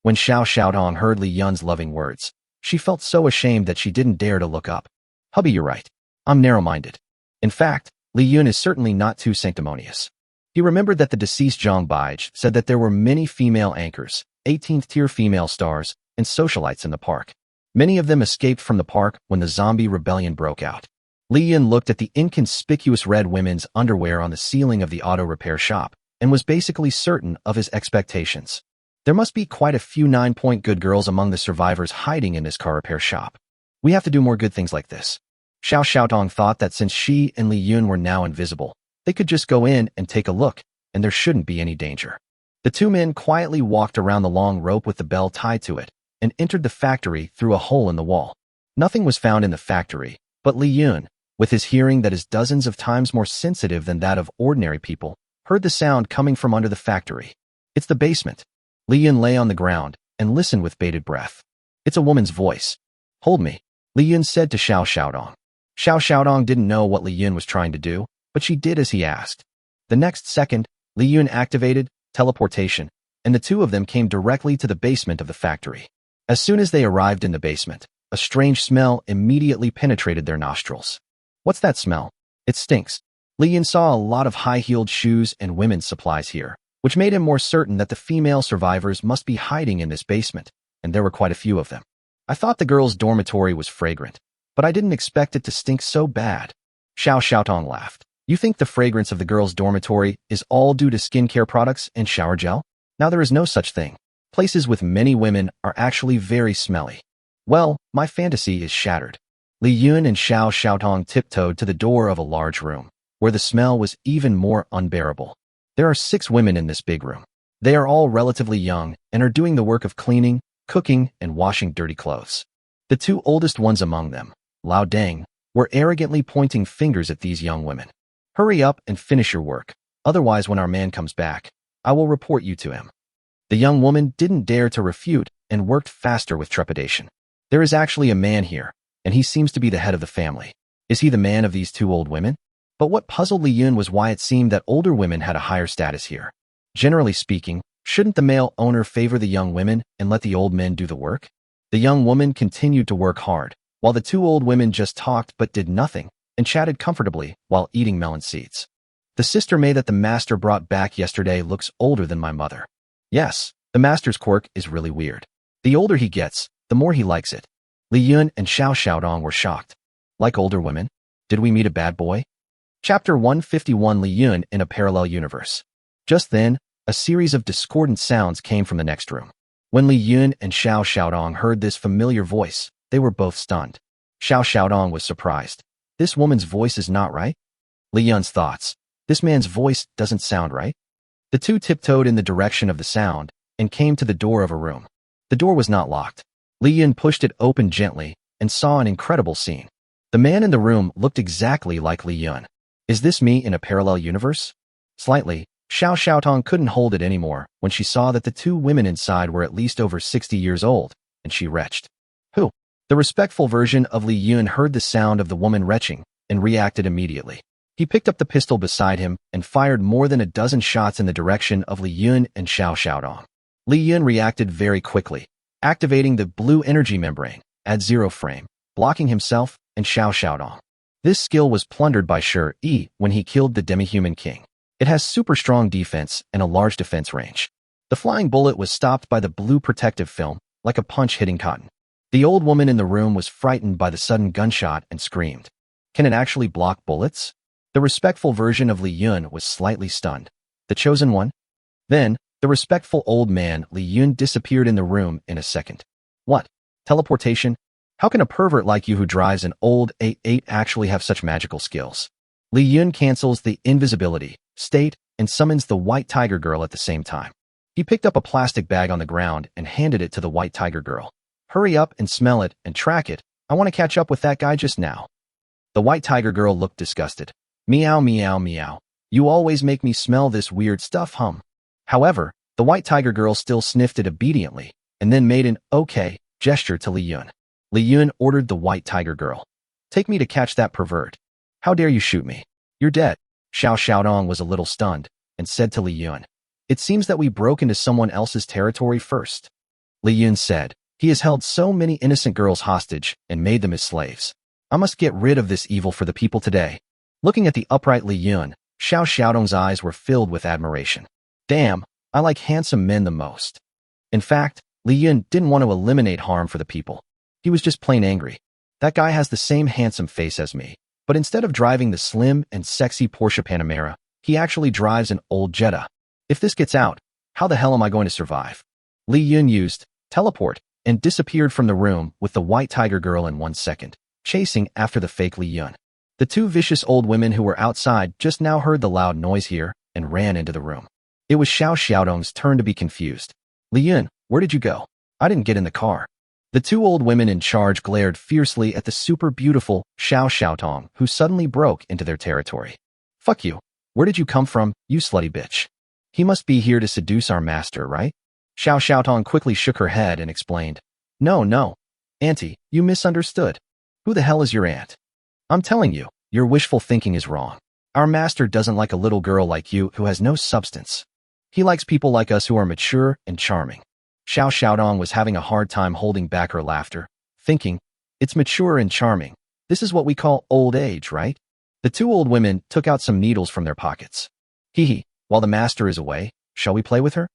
When Xiao Xiaotong heard Li Yun's loving words, she felt so ashamed that she didn't dare to look up. "Hubby, you're right. I'm narrow-minded." In fact, Li Yun is certainly not too sanctimonious. He remembered that the deceased Zhang Baij said that there were many female anchors, 18th-tier female stars, and socialites in the park. Many of them escaped from the park when the zombie rebellion broke out. Li Yun looked at the inconspicuous red women's underwear on the ceiling of the auto repair shop and was basically certain of his expectations. There must be quite a few 9-point good girls among the survivors hiding in this car repair shop. We have to do more good things like this. Xiao Xiaotong thought that since she and Li Yun were now invisible, they could just go in and take a look, and there shouldn't be any danger. The two men quietly walked around the long rope with the bell tied to it and entered the factory through a hole in the wall. Nothing was found in the factory, but Li Yun, with his hearing that is dozens of times more sensitive than that of ordinary people, heard the sound coming from under the factory. It's the basement. Li Yun lay on the ground and listened with bated breath. It's a woman's voice. Hold me, Li Yun said to Xiao Xiaodong. Xiao Xiaodong didn't know what Li Yun was trying to do, but she did as he asked. The next second, Li Yun activated teleportation, and the two of them came directly to the basement of the factory. As soon as they arrived in the basement, a strange smell immediately penetrated their nostrils. What's that smell? It stinks. Li Yun saw a lot of high-heeled shoes and women's supplies here, which made him more certain that the female survivors must be hiding in this basement, and there were quite a few of them. I thought the girls' dormitory was fragrant, but I didn't expect it to stink so bad. Xiao Xiaotong laughed. You think the fragrance of the girls' dormitory is all due to skincare products and shower gel? Now there is no such thing. Places with many women are actually very smelly. Well, my fantasy is shattered. Li Yun and Xiao Xiaotong tiptoed to the door of a large room, where the smell was even more unbearable. There are 6 women in this big room. They are all relatively young and are doing the work of cleaning, cooking, and washing dirty clothes. The 2 oldest ones among them, Lao Deng, were arrogantly pointing fingers at these young women. Hurry up and finish your work, otherwise when our man comes back, I will report you to him. The young woman didn't dare to refute and worked faster with trepidation. There is actually a man here, and he seems to be the head of the family. Is he the man of these 2 old women? But what puzzled Li Yun was why it seemed that older women had a higher status here. Generally speaking, shouldn't the male owner favor the young women and let the old men do the work? The young woman continued to work hard, while the 2 old women just talked but did nothing and chatted comfortably while eating melon seeds. The sister maid that the master brought back yesterday looks older than my mother. Yes, the master's quirk is really weird. The older he gets, the more he likes it. Li Yun and Xiao Xiaodong were shocked. Like older women? Did we meet a bad boy? Chapter 151 Li Yun in a Parallel Universe. Just then, a series of discordant sounds came from the next room. When Li Yun and Xiao Xiaodong heard this familiar voice, they were both stunned. Xiao Xiaodong was surprised. This woman's voice is not right? Li Yun's thoughts. This man's voice doesn't sound right. The 2 tiptoed in the direction of the sound and came to the door of a room. The door was not locked. Li Yun pushed it open gently and saw an incredible scene. The man in the room looked exactly like Li Yun. Is this me in a parallel universe? Slightly, Xiao Xiaotong couldn't hold it anymore when she saw that the 2 women inside were at least over 60 years old, and she retched. Who? The respectful version of Li Yun heard the sound of the woman retching and reacted immediately. He picked up the pistol beside him and fired more than a dozen shots in the direction of Li Yun and Xiao Xiaodong. Li Yun reacted very quickly, activating the blue energy membrane at 0 frame, blocking himself and Xiao Xiaodong. This skill was plundered by Shi when he killed the demi-human king. It has super strong defense and a large defense range. The flying bullet was stopped by the blue protective film, like a punch hitting cotton. The old woman in the room was frightened by the sudden gunshot and screamed. Can it actually block bullets? The respectful version of Li Yun was slightly stunned. The chosen one? Then, the respectful old man Li Yun disappeared in the room in a second. What? Teleportation? How can a pervert like you who drives an old 8-8 actually have such magical skills? Li Yun cancels the invisibility state and summons the white tiger girl at the same time. He picked up a plastic bag on the ground and handed it to the white tiger girl. Hurry up and smell it and track it. I want to catch up with that guy just now. The white tiger girl looked disgusted. Meow, meow, meow. You always make me smell this weird stuff, hum. However, the white tiger girl still sniffed it obediently and then made an okay gesture to Li Yun. Li Yun ordered the white tiger girl. Take me to catch that pervert. How dare you shoot me? You're dead. Xiao Xiaodong was a little stunned and said to Li Yun. It seems that we broke into someone else's territory first. Li Yun said, he has held so many innocent girls hostage and made them his slaves. I must get rid of this evil for the people today. Looking at the upright Li Yun, Xiao Xiaodong's eyes were filled with admiration. Damn, I like handsome men the most. In fact, Li Yun didn't want to eliminate harm for the people. He was just plain angry. That guy has the same handsome face as me, but instead of driving the slim and sexy Porsche Panamera, he actually drives an old Jetta. If this gets out, how the hell am I going to survive? Li Yun used teleport and disappeared from the room with the white tiger girl in 1 second, chasing after the fake Li Yun. The 2 vicious old women who were outside just now heard the loud noise here and ran into the room. It was Xiao Xiaodong's turn to be confused. Li Yun, where did you go? I didn't get in the car. The 2 old women in charge glared fiercely at the super beautiful Xiao Xiaodong, who suddenly broke into their territory. Fuck you. Where did you come from, you slutty bitch? He must be here to seduce our master, right? Xiao Xiaotong quickly shook her head and explained. No, no. Auntie, you misunderstood. Who the hell is your aunt? I'm telling you, your wishful thinking is wrong. Our master doesn't like a little girl like you who has no substance. He likes people like us who are mature and charming. Xiao Xiaodong was having a hard time holding back her laughter, thinking, it's mature and charming. This is what we call old age, right? The two old women took out some needles from their pockets. Hee hee, while the master is away, shall we play with her?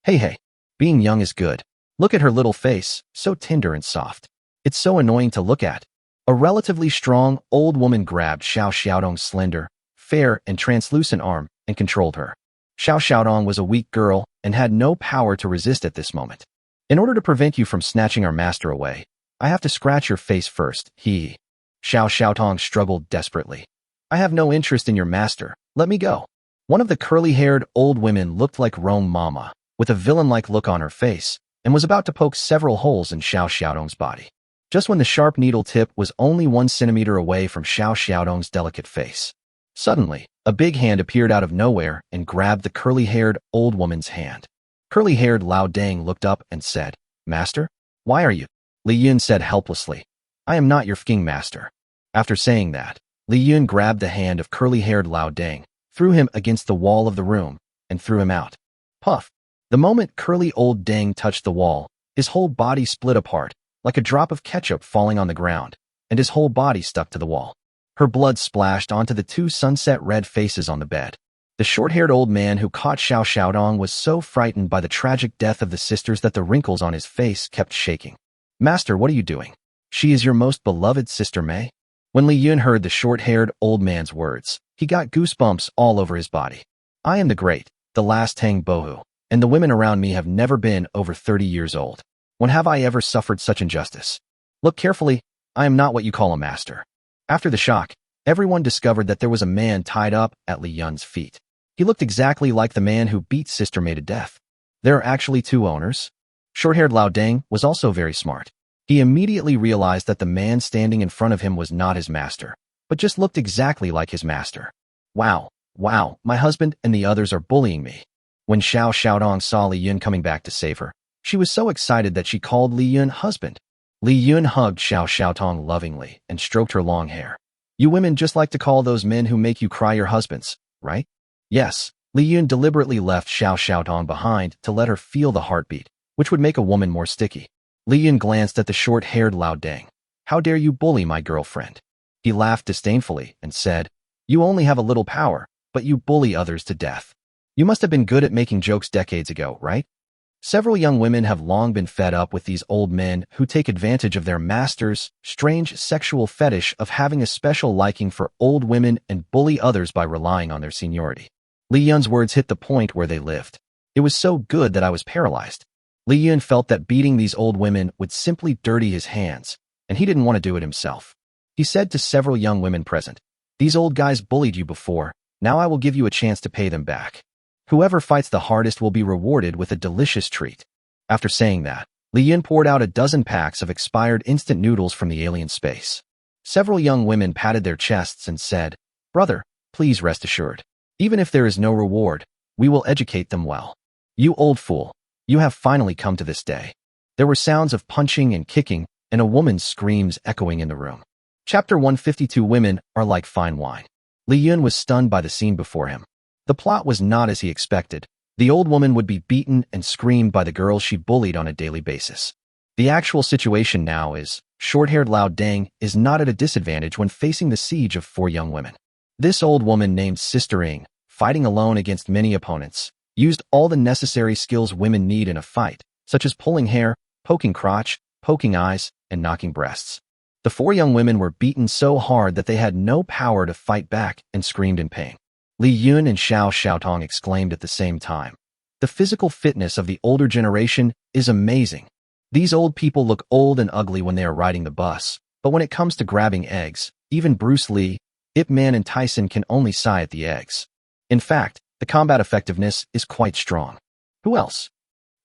Hey hey, being young is good. Look at her little face, so tender and soft. It's so annoying to look at. A relatively strong old woman grabbed Xiao Xiaodong's slender, fair, and translucent arm and controlled her. Xiao Xiaodong was a weak girl and had no power to resist at this moment. In order to prevent you from snatching our master away, I have to scratch your face first, hee. Xiao Xiaotong struggled desperately. I have no interest in your master, let me go. One of the curly-haired old women looked like Rome Mama, with a villain-like look on her face, and was about to poke several holes in Xiao Xiaodong's body. Just when the sharp needle tip was only 1 centimeter away from Xiao Xiaodong's delicate face. Suddenly, a big hand appeared out of nowhere and grabbed the curly-haired old woman's hand. Curly-haired Lao Dang looked up and said, Master? Why are you? Li Yun said helplessly, I am not your fucking master. After saying that, Li Yun grabbed the hand of curly-haired Lao Dang, threw him against the wall of the room, and threw him out. Puff! The moment curly old Dang touched the wall, his whole body split apart, like a drop of ketchup falling on the ground, and his whole body stuck to the wall. Her blood splashed onto the 2 sunset red faces on the bed. The short-haired old man who caught Xiao Xiaodong was so frightened by the tragic death of the sisters that the wrinkles on his face kept shaking. Master, what are you doing? She is your most beloved sister Mei? When Li Yun heard the short-haired old man's words, he got goosebumps all over his body. I am the great, the last Tang Bohu, and the women around me have never been over 30 years old. When have I ever suffered such injustice? Look carefully, I am not what you call a master. After the shock, everyone discovered that there was a man tied up at Li Yun's feet. He looked exactly like the man who beat Sister Mei to death. There are actually 2 owners? Short-haired Lao Dang was also very smart. He immediately realized that the man standing in front of him was not his master, but just looked exactly like his master. Wow, my husband and the others are bullying me. When Xiao Xiaodong saw Li Yun coming back to save her, she was so excited that she called Li Yun husband. Li Yun hugged Xiao Xiaotong lovingly and stroked her long hair. You women just like to call those men who make you cry your husbands, right? Yes, Li Yun deliberately left Xiao Xiaotong behind to let her feel the heartbeat, which would make a woman more sticky. Li Yun glanced at the short-haired Lao Dang. How dare you bully my girlfriend? He laughed disdainfully and said, You only have a little power, but you bully others to death. You must have been good at making jokes decades ago, right? Several young women have long been fed up with these old men who take advantage of their masters' strange sexual fetish of having a special liking for old women and bully others by relying on their seniority. Li Yun's words hit the point where they lived. It was so good that I was paralyzed. Li Yun felt that beating these old women would simply dirty his hands, and he didn't want to do it himself. He said to several young women present, These old guys bullied you before, now I will give you a chance to pay them back. Whoever fights the hardest will be rewarded with a delicious treat. After saying that, Li Yun poured out a dozen packs of expired instant noodles from the alien space. Several young women patted their chests and said, Brother, please rest assured. Even if there is no reward, we will educate them well. You old fool, you have finally come to this day. There were sounds of punching and kicking, and a woman's screams echoing in the room. Chapter 152 Women are like fine wine. Li Yun was stunned by the scene before him. The plot was not as he expected. The old woman would be beaten and screamed by the girls she bullied on a daily basis. The actual situation now is, short-haired Lao Dang is not at a disadvantage when facing the siege of 4 young women. This old woman named Sister Ing, fighting alone against many opponents, used all the necessary skills women need in a fight, such as pulling hair, poking crotch, poking eyes, and knocking breasts. The 4 young women were beaten so hard that they had no power to fight back and screamed in pain. Li Yun and Xiao Xiaotong exclaimed at the same time. The physical fitness of the older generation is amazing. These old people look old and ugly when they are riding the bus, but when it comes to grabbing eggs, even Bruce Lee, Ip Man and Tyson can only sigh at the eggs. In fact, the combat effectiveness is quite strong. Who else?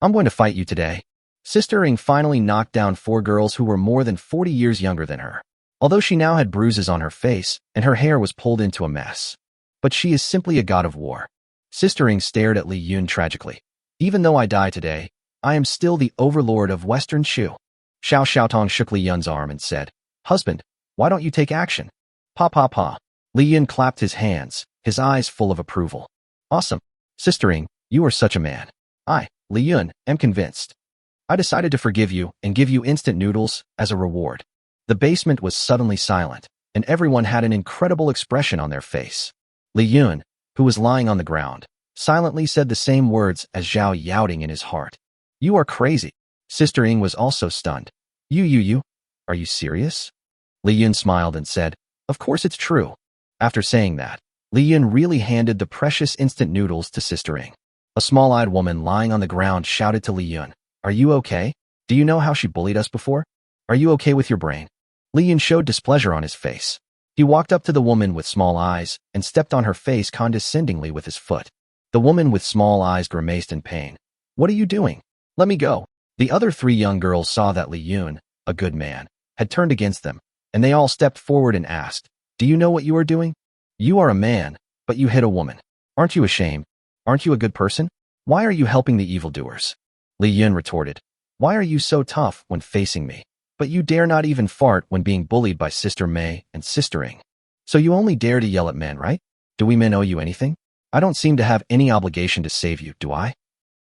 I'm going to fight you today. Sister Ing finally knocked down 4 girls who were more than 40 years younger than her, although she now had bruises on her face and her hair was pulled into a mess. but she is simply a god of war. Sister Ing stared at Li Yun tragically. Even though I die today, I am still the overlord of Western Shu. Xiao Xiaotong shook Li Yun's arm and said, Husband, why don't you take action? Pa pa pa. Li Yun clapped his hands, his eyes full of approval. Awesome. Sister Ing, you are such a man. I, Li Yun, am convinced. I decided to forgive you and give you instant noodles as a reward. The basement was suddenly silent, and everyone had an incredible expression on their face. Li Yun, who was lying on the ground, silently said the same words as Zhao Yaoding in his heart. You are crazy. Sister Ing was also stunned. You. Are you serious? Li Yun smiled and said, Of course it's true. After saying that, Li Yun really handed the precious instant noodles to Sister Ing. A small-eyed woman lying on the ground shouted to Li Yun, Are you okay? Do you know how she bullied us before? Are you okay with your brain? Li Yun showed displeasure on his face. He walked up to the woman with small eyes and stepped on her face condescendingly with his foot. The woman with small eyes grimaced in pain. What are you doing? Let me go. The other 3 young girls saw that Li Yun, a good man, had turned against them, and they all stepped forward and asked, Do you know what you are doing? You are a man, but you hit a woman. Aren't you ashamed? Aren't you a good person? Why are you helping the evildoers? Li Yun retorted, Why are you so tough when facing me? But you dare not even fart when being bullied by Sister Mei and Sister Ing. So you only dare to yell at men, right? Do we men owe you anything? I don't seem to have any obligation to save you, do I?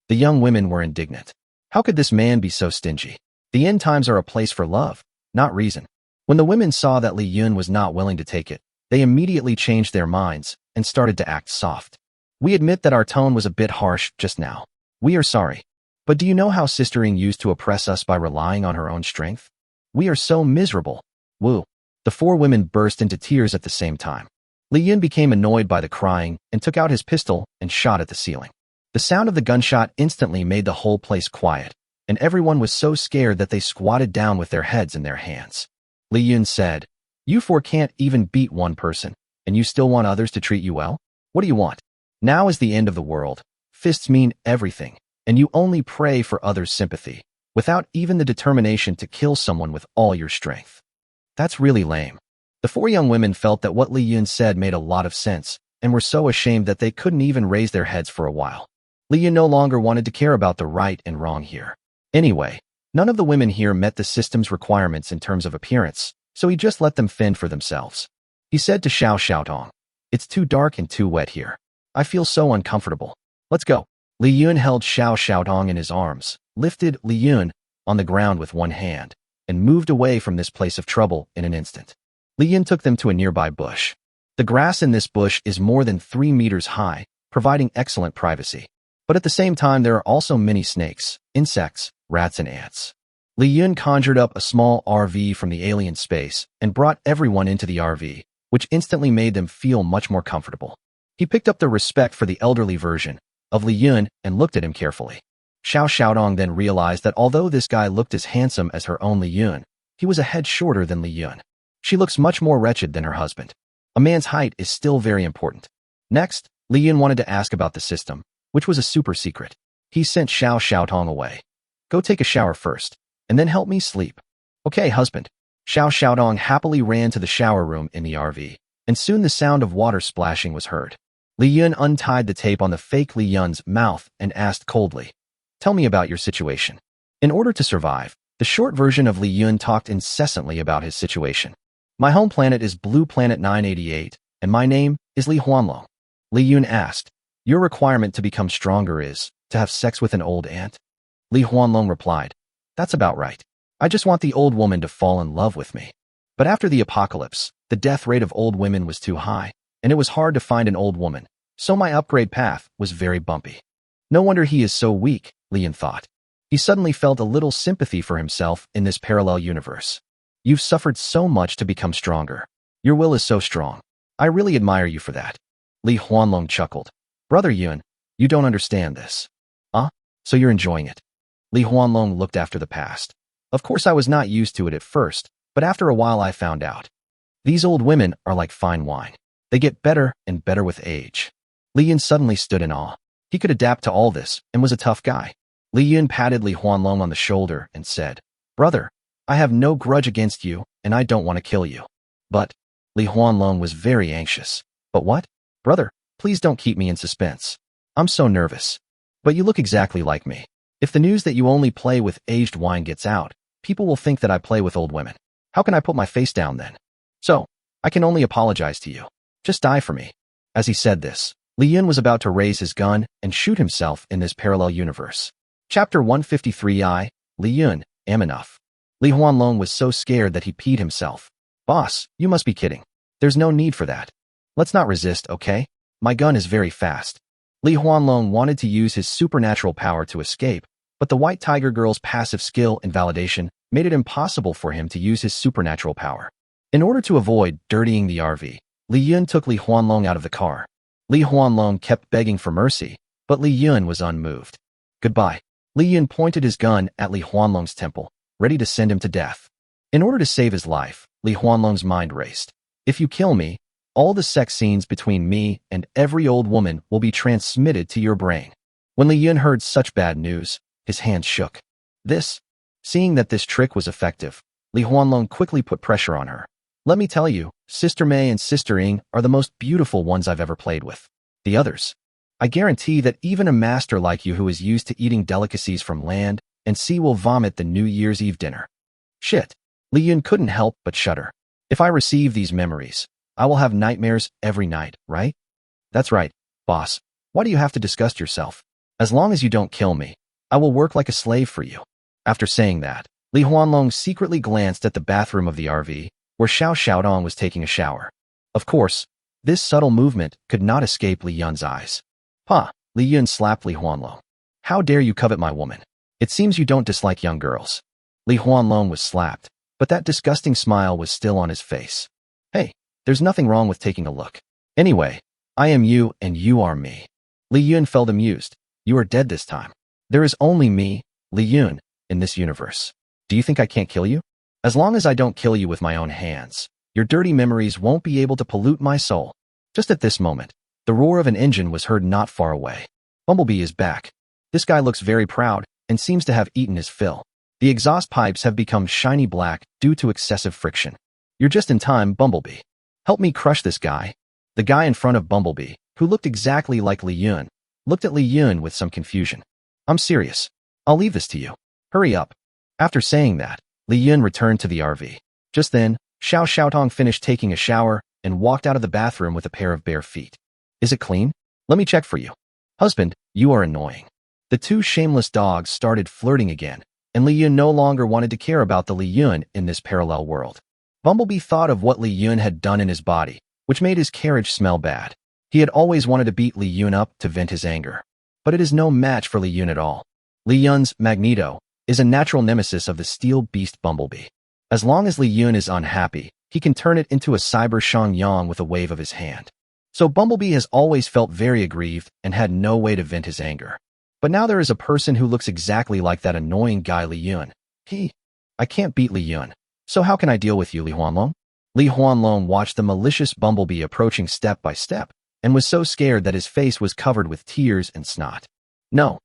The young women were indignant. How could this man be so stingy? The end times are a place for love, not reason. When the women saw that Li Yun was not willing to take it, they immediately changed their minds and started to act soft. We admit that our tone was a bit harsh just now. We are sorry. But do you know how Sister Ing used to oppress us by relying on her own strength? We are so miserable. Woo. The 4 women burst into tears at the same time. Li Yun became annoyed by the crying and took out his pistol and shot at the ceiling. The sound of the gunshot instantly made the whole place quiet, and everyone was so scared that they squatted down with their heads in their hands. Li Yun said, You 4 can't even beat one person, and you still want others to treat you well? What do you want? Now is the end of the world. Fists mean everything, and you only pray for others' sympathy, without even the determination to kill someone with all your strength. That's really lame. The 4 young women felt that what Li Yun said made a lot of sense, and were so ashamed that they couldn't even raise their heads for a while. Li Yun no longer wanted to care about the right and wrong here. Anyway, none of the women here met the system's requirements in terms of appearance, so he just let them fend for themselves. He said to Xiao Xiaotong, It's too dark and too wet here. I feel so uncomfortable. Let's go. Li Yun held Xiao Xiaotong in his arms, lifted Li Yun on the ground with one hand, and moved away from this place of trouble in an instant. Li Yun took them to a nearby bush. The grass in this bush is more than 3 meters high, providing excellent privacy. But at the same time, there are also many snakes, insects, rats, and ants. Li Yun conjured up a small RV from the alien space and brought everyone into the RV, which instantly made them feel much more comfortable. He picked up the respect for the elderly version of Li Yun and looked at him carefully. Xiao Xiaodong then realized that although this guy looked as handsome as her own Li Yun, he was a head shorter than Li Yun. She looks much more wretched than her husband. A man's height is still very important. Next, Li Yun wanted to ask about the system, which was a super secret. He sent Xiao Xiaotong away. Go take a shower first, and then help me sleep. Okay, husband. Xiao Xiaodong happily ran to the shower room in the RV, and soon the sound of water splashing was heard. Li Yun untied the tape on the fake Li Yun's mouth and asked coldly, Tell me about your situation. In order to survive, the short version of Li Yun talked incessantly about his situation. My home planet is Blue Planet 988, and my name is Li Huanlong. Li Yun asked, Your requirement to become stronger is to have sex with an old ant? Li Huanlong replied, That's about right. I just want the old woman to fall in love with me. But after the apocalypse, the death rate of old women was too high, and it was hard to find an old woman, so my upgrade path was very bumpy. No wonder he is so weak, Li Yun thought. He suddenly felt a little sympathy for himself in this parallel universe. You've suffered so much to become stronger. Your will is so strong. I really admire you for that. Li Huanlong chuckled. Brother Yun, you don't understand this. So you're enjoying it. Li Huanlong looked after the past. Of course I was not used to it at first, but after a while I found out. These old women are like fine wine. They get better and better with age. Li Yun suddenly stood in awe. He could adapt to all this and was a tough guy. Li Yun patted Li Huanlong on the shoulder and said, Brother, I have no grudge against you and I don't want to kill you. But, Li Huanlong was very anxious. But what? Brother, please don't keep me in suspense. I'm so nervous. But you look exactly like me. If the news that you only play with aged wine gets out, people will think that I play with old women. How can I put my face down then? So, I can only apologize to you. Just die for me. As he said this, Li Yun was about to raise his gun and shoot himself in this parallel universe. Chapter 153 Li Yun, am enough. Li Huanlong was so scared that he peed himself. Boss, you must be kidding. There's no need for that. Let's not resist, okay? My gun is very fast. Li Huanlong wanted to use his supernatural power to escape, but the White Tiger Girl's passive skill and validation made it impossible for him to use his supernatural power. In order to avoid dirtying the RV, Li Yun took Li Huanlong out of the car. Li Huanlong kept begging for mercy, but Li Yun was unmoved. Goodbye. Li Yun pointed his gun at Li Huanlong's temple, ready to send him to death. In order to save his life, Li Huanlong's mind raced. If you kill me, all the sex scenes between me and every old woman will be transmitted to your brain. When Li Yun heard such bad news, his hands shook. Seeing that this trick was effective, Li Huanlong quickly put pressure on her. Let me tell you, Sister Mei and Sister Ying are the most beautiful ones I've ever played with. The others. I guarantee that even a master like you who is used to eating delicacies from land and sea will vomit the New Year's Eve dinner. Shit. Li Yun couldn't help but shudder. If I receive these memories, I will have nightmares every night, right? That's right, boss. Why do you have to disgust yourself? As long as you don't kill me, I will work like a slave for you. After saying that, Li Huanlong secretly glanced at the bathroom of the RV, where Xiao Xiaodong was taking a shower. Of course, this subtle movement could not escape Li Yun's eyes. Pa, Li Yun slapped Li Huanlong. How dare you covet my woman? It seems you don't dislike young girls. Li Huanlong was slapped, but that disgusting smile was still on his face. Hey, there's nothing wrong with taking a look. Anyway, I am you and you are me. Li Yun felt amused. You are dead this time. There is only me, Li Yun, in this universe. Do you think I can't kill you? As long as I don't kill you with my own hands, your dirty memories won't be able to pollute my soul. Just at this moment, the roar of an engine was heard not far away. Bumblebee is back. This guy looks very proud and seems to have eaten his fill. The exhaust pipes have become shiny black due to excessive friction. You're just in time, Bumblebee. Help me crush this guy. The guy in front of Bumblebee, who looked exactly like Li Yun, looked at Li Yun with some confusion. I'm serious. I'll leave this to you. Hurry up. After saying that, Li Yun returned to the RV. Just then, Xiao Xiaotong finished taking a shower and walked out of the bathroom with a pair of bare feet. Is it clean? Let me check for you. Husband, you are annoying. The two shameless dogs started flirting again, and Li Yun no longer wanted to care about the Li Yun in this parallel world. Bumblebee thought of what Li Yun had done in his body, which made his carriage smell bad. He had always wanted to beat Li Yun up to vent his anger. But it is no match for Li Yun at all. Li Yun's Magneto is a natural nemesis of the steel beast Bumblebee. As long as Li Yun is unhappy, he can turn it into a cyber Shangyang with a wave of his hand. So Bumblebee has always felt very aggrieved and had no way to vent his anger. But now there is a person who looks exactly like that annoying guy Li Yun. I can't beat Li Yun. So how can I deal with you, Li Huanlong? Li Huanlong watched the malicious Bumblebee approaching step by step, and was so scared that his face was covered with tears and snot. No.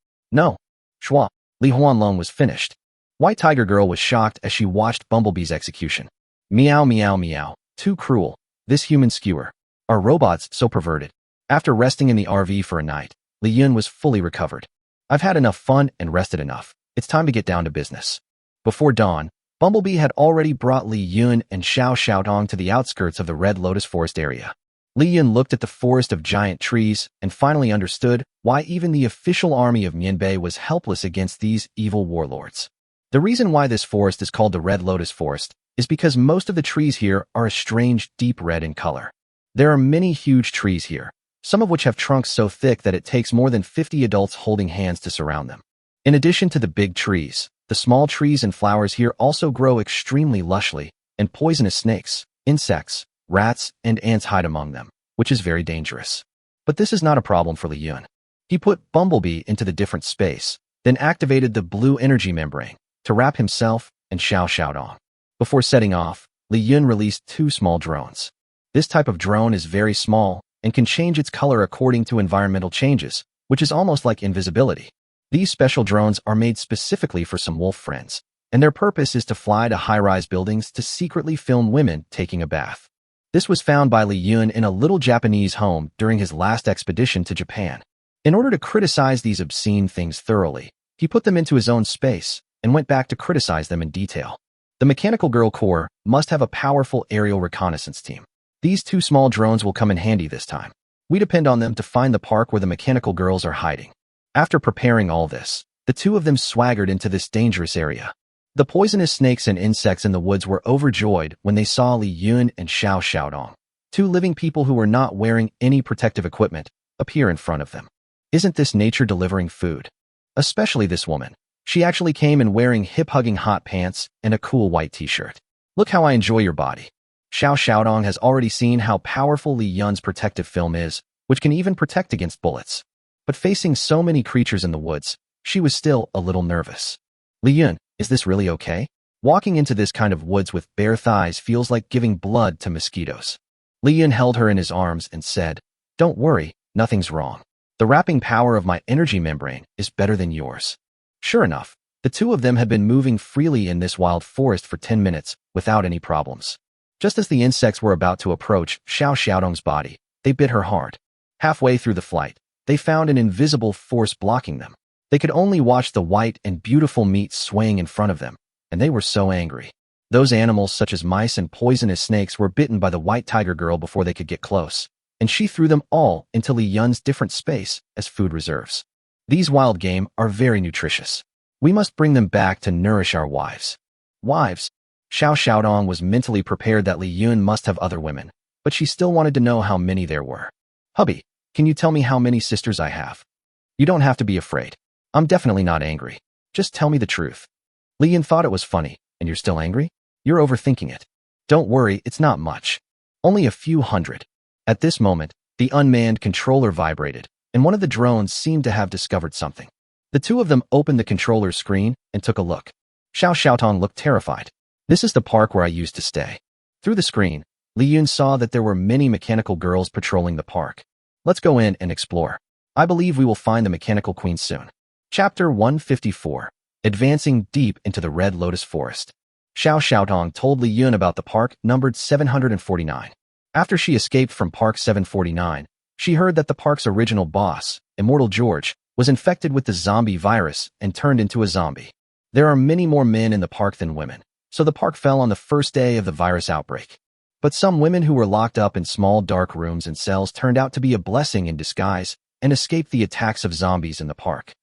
Schwa. Li Huanlong was finished. White Tiger Girl was shocked as she watched Bumblebee's execution. Meow meow meow. Too cruel. This human skewer. Are robots so perverted? After resting in the RV for a night, Li Yun was fully recovered. I've had enough fun and rested enough. It's time to get down to business. Before dawn, Bumblebee had already brought Li Yun and Xiao Xiaodong to the outskirts of the Red Lotus Forest area. Li Yun looked at the forest of giant trees and finally understood why even the official army of Mianbei was helpless against these evil warlords. The reason why this forest is called the Red Lotus Forest is because most of the trees here are a strange deep red in color. There are many huge trees here, some of which have trunks so thick that it takes more than 50 adults holding hands to surround them. In addition to the big trees, the small trees and flowers here also grow extremely lushly, and poisonous snakes, insects, rats, and ants hide among them, which is very dangerous. But this is not a problem for Li Yun. He put Bumblebee into the different space, then activated the blue energy membrane to wrap himself and Xiao Xiaodong. Before setting off, Li Yun released 2 small drones. This type of drone is very small and can change its color according to environmental changes, which is almost like invisibility. These special drones are made specifically for some wolf friends, and their purpose is to fly to high-rise buildings to secretly film women taking a bath. This was found by Li Yun in a little Japanese home during his last expedition to Japan. In order to criticize these obscene things thoroughly, he put them into his own space and went back to criticize them in detail. The Mechanical Girl Corps must have a powerful aerial reconnaissance team. These 2 small drones will come in handy this time. We depend on them to find the park where the mechanical girls are hiding. After preparing all this, the 2 of them swaggered into this dangerous area. The poisonous snakes and insects in the woods were overjoyed when they saw Li Yun and Xiao Xiaodong, 2 living people who were not wearing any protective equipment, appear in front of them. Isn't this nature delivering food? Especially this woman. She actually came in wearing hip-hugging hot pants and a cool white t-shirt. Look how I enjoy your body. Xiao Xiaodong has already seen how powerful Li Yun's protective film is, which can even protect against bullets. But facing so many creatures in the woods, she was still a little nervous. Li Yun, is this really okay? Walking into this kind of woods with bare thighs feels like giving blood to mosquitoes. Li Yun held her in his arms and said, "Don't worry, nothing's wrong. The wrapping power of my energy membrane is better than yours." Sure enough, the 2 of them had been moving freely in this wild forest for 10 minutes without any problems. Just as the insects were about to approach Xiao Xiaodong's body, they bit her hard. Halfway through the flight, they found an invisible force blocking them. They could only watch the white and beautiful meat swaying in front of them, and they were so angry. Those animals such as mice and poisonous snakes were bitten by the white tiger girl before they could get close, and she threw them all into Li Yun's different space as food reserves. These wild game are very nutritious. We must bring them back to nourish our wives. Wives? Xiao Xiaodong was mentally prepared that Li Yun must have other women, but she still wanted to know how many there were. "Hubby, can you tell me how many sisters I have?" "You don't have to be afraid. I'm definitely not angry. Just tell me the truth." Li Yun thought it was funny, and you're still angry? You're overthinking it. Don't worry, it's not much. Only a few hundred. At this moment, the unmanned controller vibrated, and one of the drones seemed to have discovered something. The 2 of them opened the controller's screen and took a look. Xiao Xiaodong looked terrified. "This is the park where I used to stay." Through the screen, Li Yun saw that there were many mechanical girls patrolling the park. "Let's go in and explore. I believe we will find the Mechanical Queen soon." Chapter 154. Advancing deep into the Red Lotus Forest. Xiao Xiaodong told Li Yun about the park numbered 749. After she escaped from Park 749, she heard that the park's original boss, Immortal George, was infected with the zombie virus and turned into a zombie. There are many more men in the park than women, so the park fell on the first day of the virus outbreak. But some women who were locked up in small dark rooms and cells turned out to be a blessing in disguise and escaped the attacks of zombies in the park.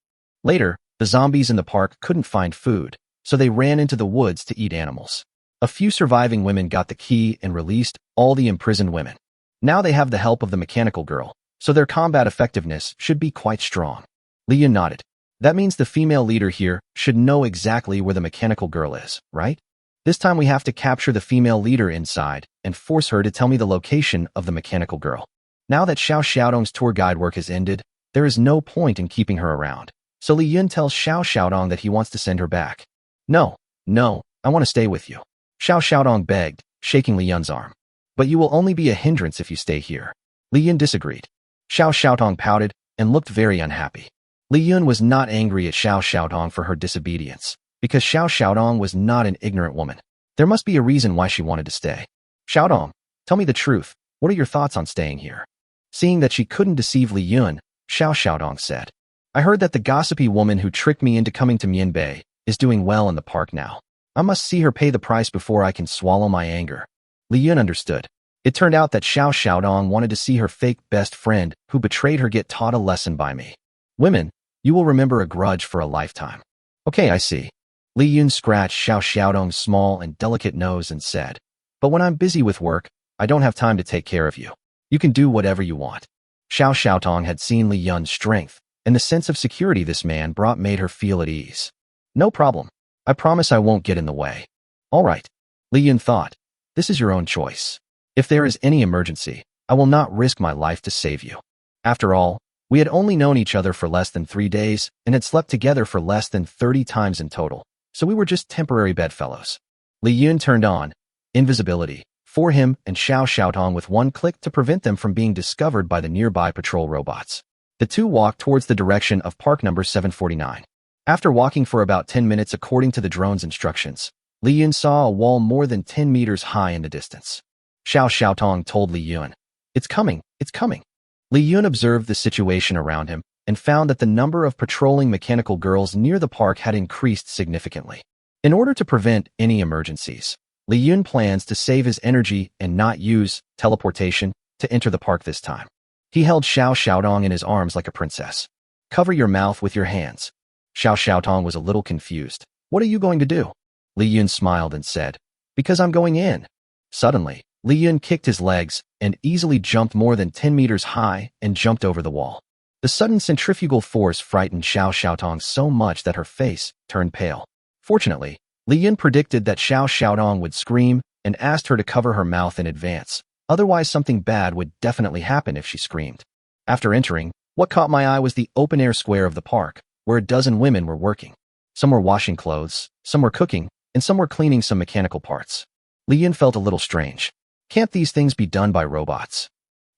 Later, the zombies in the park couldn't find food, so they ran into the woods to eat animals. A few surviving women got the key and released all the imprisoned women. Now they have the help of the mechanical girl, so their combat effectiveness should be quite strong. Li Yun nodded. That means the female leader here should know exactly where the mechanical girl is, right? This time we have to capture the female leader inside and force her to tell me the location of the mechanical girl. Now that Xiao Xiaodong's tour guide work has ended, there is no point in keeping her around. So Li Yun tells Xiao Xiaodong that he wants to send her back. No, I want to stay with you. Xiao Xiaodong begged, shaking Li Yun's arm. But you will only be a hindrance if you stay here. Li Yun disagreed. Xiao Xiaodong pouted and looked very unhappy. Li Yun was not angry at Xiao Xiaodong for her disobedience, because Xiao Xiaodong was not an ignorant woman. There must be a reason why she wanted to stay. Xiaodong, tell me the truth. What are your thoughts on staying here? Seeing that she couldn't deceive Li Yun, Xiao Xiaodong said, I heard that the gossipy woman who tricked me into coming to Mianbei is doing well in the park now. I must see her pay the price before I can swallow my anger. Li Yun understood. It turned out that Xiao Xiaodong wanted to see her fake best friend who betrayed her get taught a lesson by me. Women, you will remember a grudge for a lifetime. Okay, I see. Li Yun scratched Xiao Xiaodong's small and delicate nose and said, but when I'm busy with work, I don't have time to take care of you. You can do whatever you want. Xiao Xiaodong had seen Li Yun's strength, and the sense of security this man brought made her feel at ease. No problem. I promise I won't get in the way. All right. Li Yun thought, this is your own choice. If there is any emergency, I will not risk my life to save you. After all, we had only known each other for less than 3 days and had slept together for less than 30 times in total, so we were just temporary bedfellows. Li Yun turned on invisibility for him and Xiao Xiaodong with one click to prevent them from being discovered by the nearby patrol robots. The two walked towards the direction of park number 749. After walking for about 10 minutes according to the drone's instructions, Li Yun saw a wall more than 10 meters high in the distance. Xiao Xiaotong told Li Yun. It's coming, it's coming. Li Yun observed the situation around him and found that the number of patrolling mechanical girls near the park had increased significantly. In order to prevent any emergencies, Li Yun plans to save his energy and not use teleportation to enter the park this time. He held Xiao Xiaotong in his arms like a princess. Cover your mouth with your hands. Xiao Xiaotong was a little confused. What are you going to do? Li Yun smiled and said, because I'm going in. Suddenly, Li Yun kicked his legs and easily jumped more than 10 meters high and jumped over the wall. The sudden centrifugal force frightened Xiao Xiaotong so much that her face turned pale. Fortunately, Li Yun predicted that Xiao Xiaotong would scream and asked her to cover her mouth in advance. Otherwise, something bad would definitely happen if she screamed. After entering, what caught my eye was the open-air square of the park, where a dozen women were working. Some were washing clothes, some were cooking, and some were cleaning some mechanical parts. Li Yun felt a little strange. Can't these things be done by robots?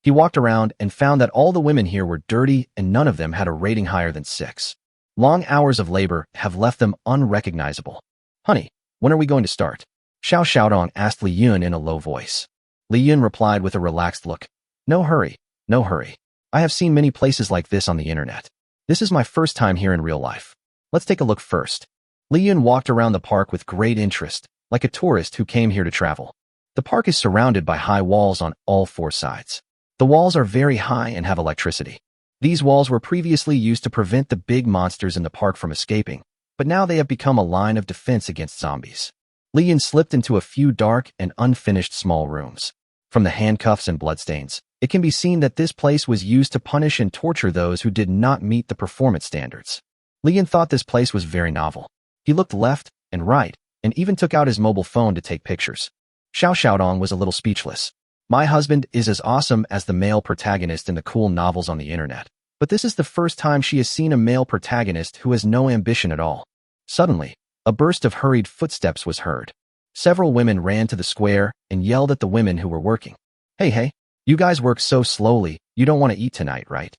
He walked around and found that all the women here were dirty and none of them had a rating higher than 6. Long hours of labor have left them unrecognizable. Honey, when are we going to start? Xiao Xiaotong asked Li Yun in a low voice. Li Yun replied with a relaxed look. No hurry, no hurry. I have seen many places like this on the internet. This is my first time here in real life. Let's take a look first. Li Yun walked around the park with great interest, like a tourist who came here to travel. The park is surrounded by high walls on all 4 sides. The walls are very high and have electricity. These walls were previously used to prevent the big monsters in the park from escaping, but now they have become a line of defense against zombies. Li Yun slipped into a few dark and unfinished small rooms. From the handcuffs and bloodstains, it can be seen that this place was used to punish and torture those who did not meet the performance standards. Li Yun thought this place was very novel. He looked left and right, and even took out his mobile phone to take pictures. Xiao Xiaotong was a little speechless. My husband is as awesome as the male protagonist in the cool novels on the internet, but this is the first time she has seen a male protagonist who has no ambition at all. Suddenly, a burst of hurried footsteps was heard. Several women ran to the square and yelled at the women who were working. Hey, you guys work so slowly, you don't want to eat tonight, right?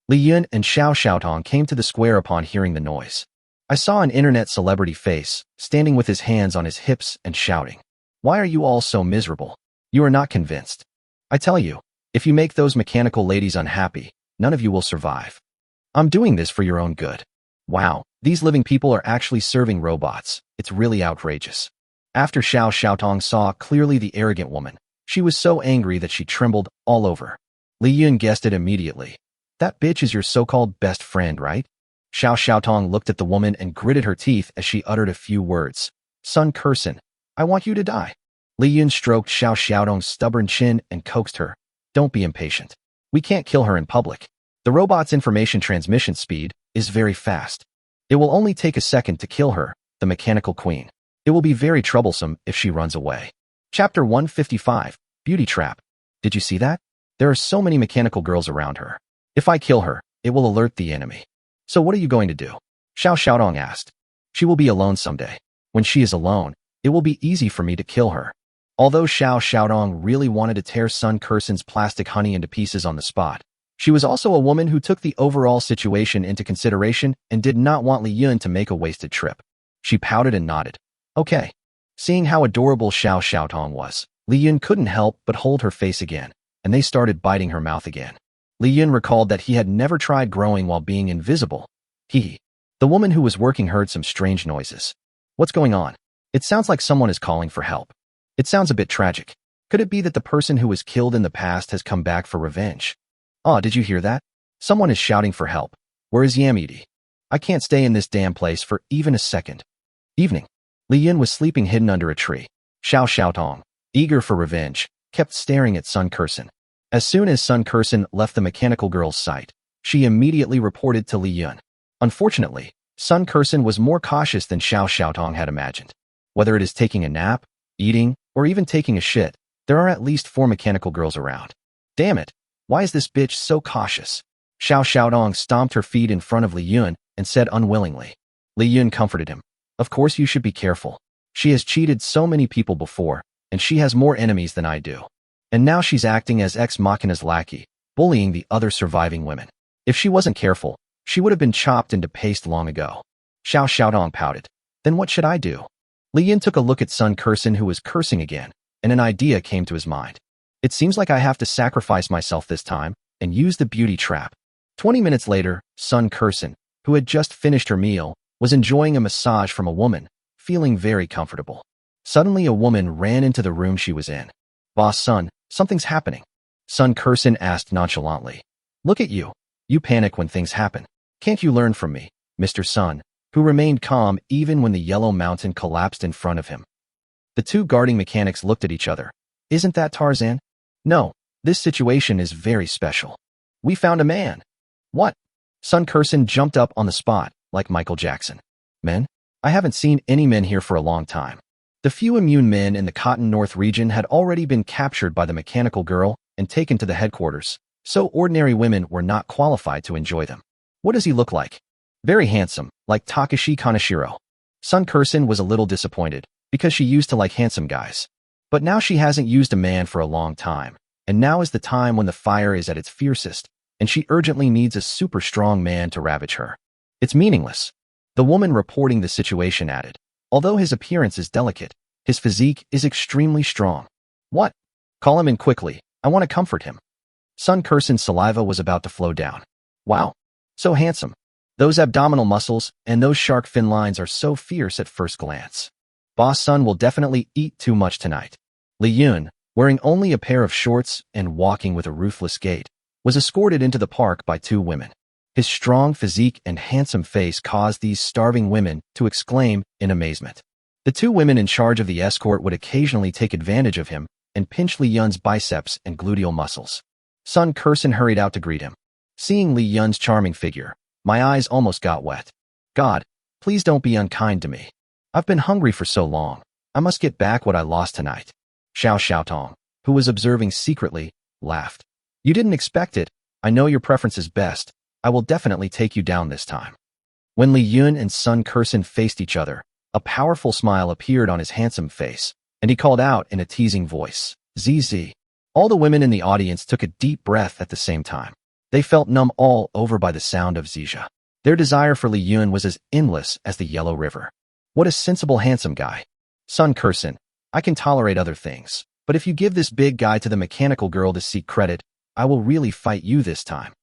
Li Yun and Xiao Xiaotong came to the square upon hearing the noise. I saw an internet celebrity face, standing with his hands on his hips and shouting. Why are you all so miserable? You are not convinced. I tell you, if you make those mechanical ladies unhappy, none of you will survive. I'm doing this for your own good. Wow, these living people are actually serving robots. It's really outrageous. After Xiao Xiaotong saw clearly the arrogant woman, she was so angry that she trembled all over. Li Yun guessed it immediately. That bitch is your so-called best friend, right? Xiao Xiaotong looked at the woman and gritted her teeth as she uttered a few words. Sun Curson, I want you to die. Li Yun stroked Xiao Xiaotong's stubborn chin and coaxed her. Don't be impatient. We can't kill her in public. The robot's information transmission speed is very fast. It will only take a second to kill her, the mechanical queen. It will be very troublesome if she runs away. Chapter 155, Beauty Trap. Did you see that? There are so many mechanical girls around her. If I kill her, it will alert the enemy. So what are you going to do? Xiao Xiaotong asked. She will be alone someday. When she is alone, it will be easy for me to kill her. Although Xiao Xiaotong really wanted to tear Sun Curson's plastic honey into pieces on the spot, she was also a woman who took the overall situation into consideration and did not want Li Yun to make a wasted trip. She pouted and nodded. Okay. Seeing how adorable Xiao Xiaotong was, Li Yun couldn't help but hold her face again, and they started biting her mouth again. Li Yun recalled that he had never tried growing while being invisible. The woman who was working heard some strange noises. What's going on? It sounds like someone is calling for help. It sounds a bit tragic. Could it be that the person who was killed in the past has come back for revenge? Ah, did you hear that? Someone is shouting for help. Where is Yamidi? I can't stay in this damn place for even a second. Evening. Li Yun was sleeping hidden under a tree. Xiao Xiaotong, eager for revenge, kept staring at Sun Curson. As soon as Sun Curson left the mechanical girl's sight, she immediately reported to Li Yun. Unfortunately, Sun Curson was more cautious than Xiao Xiaotong had imagined. Whether it is taking a nap, eating, or even taking a shit, there are at least 4 mechanical girls around. Damn it, why is this bitch so cautious? Xiao Xiaotong stomped her feet in front of Li Yun and said unwillingly. Li Yun comforted him. Of course you should be careful. She has cheated so many people before, and she has more enemies than I do. And now she's acting as Ex Machina's lackey, bullying the other surviving women. If she wasn't careful, she would have been chopped into paste long ago. Xiao Xiaotong pouted. Then what should I do? Li Yun took a look at Sun Curson who was cursing again, and an idea came to his mind. It seems like I have to sacrifice myself this time and use the beauty trap. 20 minutes later, Sun Kursen, who had just finished her meal, was enjoying a massage from a woman, feeling very comfortable. Suddenly, a woman ran into the room she was in. Boss Sun, something's happening. Sun Kursen asked nonchalantly. Look at you. You panic when things happen. Can't you learn from me, Mr. Sun, who remained calm even when the yellow mountain collapsed in front of him? The two guarding mechanics looked at each other. Isn't that Tarzan? No, this situation is very special. We found a man. What? Sun Kursen jumped up on the spot, like Michael Jackson. Men? I haven't seen any men here for a long time. The few immune men in the Cotton North region had already been captured by the mechanical girl and taken to the headquarters, so ordinary women were not qualified to enjoy them. What does he look like? Very handsome, like Takashi Kaneshiro. Sun Kursen was a little disappointed, because she used to like handsome guys. But now she hasn't used a man for a long time, and now is the time when the fire is at its fiercest, and she urgently needs a super strong man to ravage her. It's meaningless. The woman reporting the situation added, although his appearance is delicate, his physique is extremely strong. What? Call him in quickly. I want to comfort him. Sun Kursen's saliva was about to flow down. Wow. So handsome. Those abdominal muscles and those shark fin lines are so fierce at first glance. Boss Sun will definitely eat too much tonight. Li Yun, wearing only a pair of shorts and walking with a ruthless gait, was escorted into the park by two women. His strong physique and handsome face caused these starving women to exclaim in amazement. The two women in charge of the escort would occasionally take advantage of him and pinch Li Yun's biceps and gluteal muscles. Sun Kursen hurried out to greet him. Seeing Li Yun's charming figure, my eyes almost got wet. God, please don't be unkind to me. I've been hungry for so long. I must get back what I lost tonight. Xiao Xiaotong, who was observing secretly, laughed. You didn't expect it. I know your preference is best. I will definitely take you down this time. When Li Yun and Sun Kursen faced each other, a powerful smile appeared on his handsome face, and he called out in a teasing voice, ZZ. All the women in the audience took a deep breath at the same time. They felt numb all over by the sound of Zizha. Their desire for Li Yun was as endless as the Yellow River. What a sensible, handsome guy. Sun Kursen, I can tolerate other things, but if you give this big guy to the mechanical girl to seek credit, I will really fight you this time.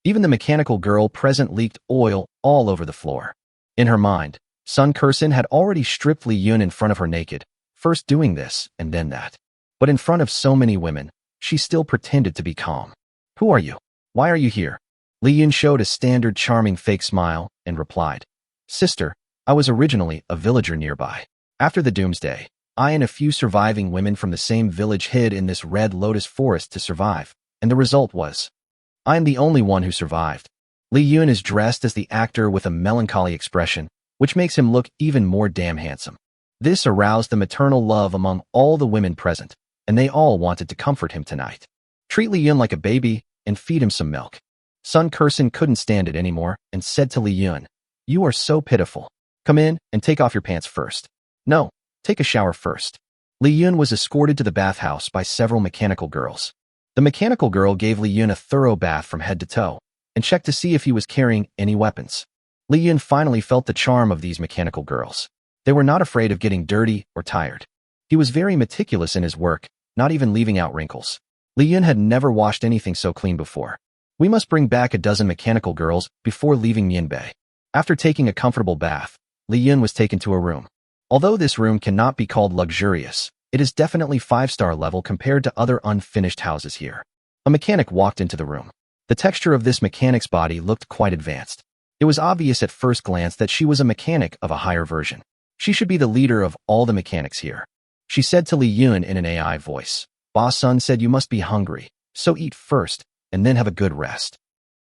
Even the mechanical girl present leaked oil all over the floor. In her mind, Sun Kursen had already stripped Li Yun in front of her naked, first doing this and then that. But in front of so many women, she still pretended to be calm. Who are you? Why are you here? Li Yun showed a standard charming fake smile and replied, Sister, I was originally a villager nearby. After the doomsday, I and a few surviving women from the same village hid in this red lotus forest to survive, and the result was, I am the only one who survived. Li Yun is dressed as the actor with a melancholy expression, which makes him look even more damn handsome. This aroused the maternal love among all the women present, and they all wanted to comfort him tonight. Treat Li Yun like a baby and feed him some milk. Sun Kursen couldn't stand it anymore and said to Li Yun, You are so pitiful. Come in and take off your pants first. No, take a shower first. Li Yun was escorted to the bathhouse by several mechanical girls. The mechanical girl gave Li Yun a thorough bath from head to toe and checked to see if he was carrying any weapons. Li Yun finally felt the charm of these mechanical girls. They were not afraid of getting dirty or tired. He was very meticulous in his work, not even leaving out wrinkles. Li Yun had never washed anything so clean before. We must bring back a dozen mechanical girls before leaving Mianbei. After taking a comfortable bath, Li Yun was taken to a room. Although this room cannot be called luxurious, it is definitely 5-star level compared to other unfinished houses here. A mechanic walked into the room. The texture of this mechanic's body looked quite advanced. It was obvious at first glance that she was a mechanic of a higher version. She should be the leader of all the mechanics here. She said to Li Yun in an AI voice, Boss Sun said you must be hungry, so eat first, and then have a good rest.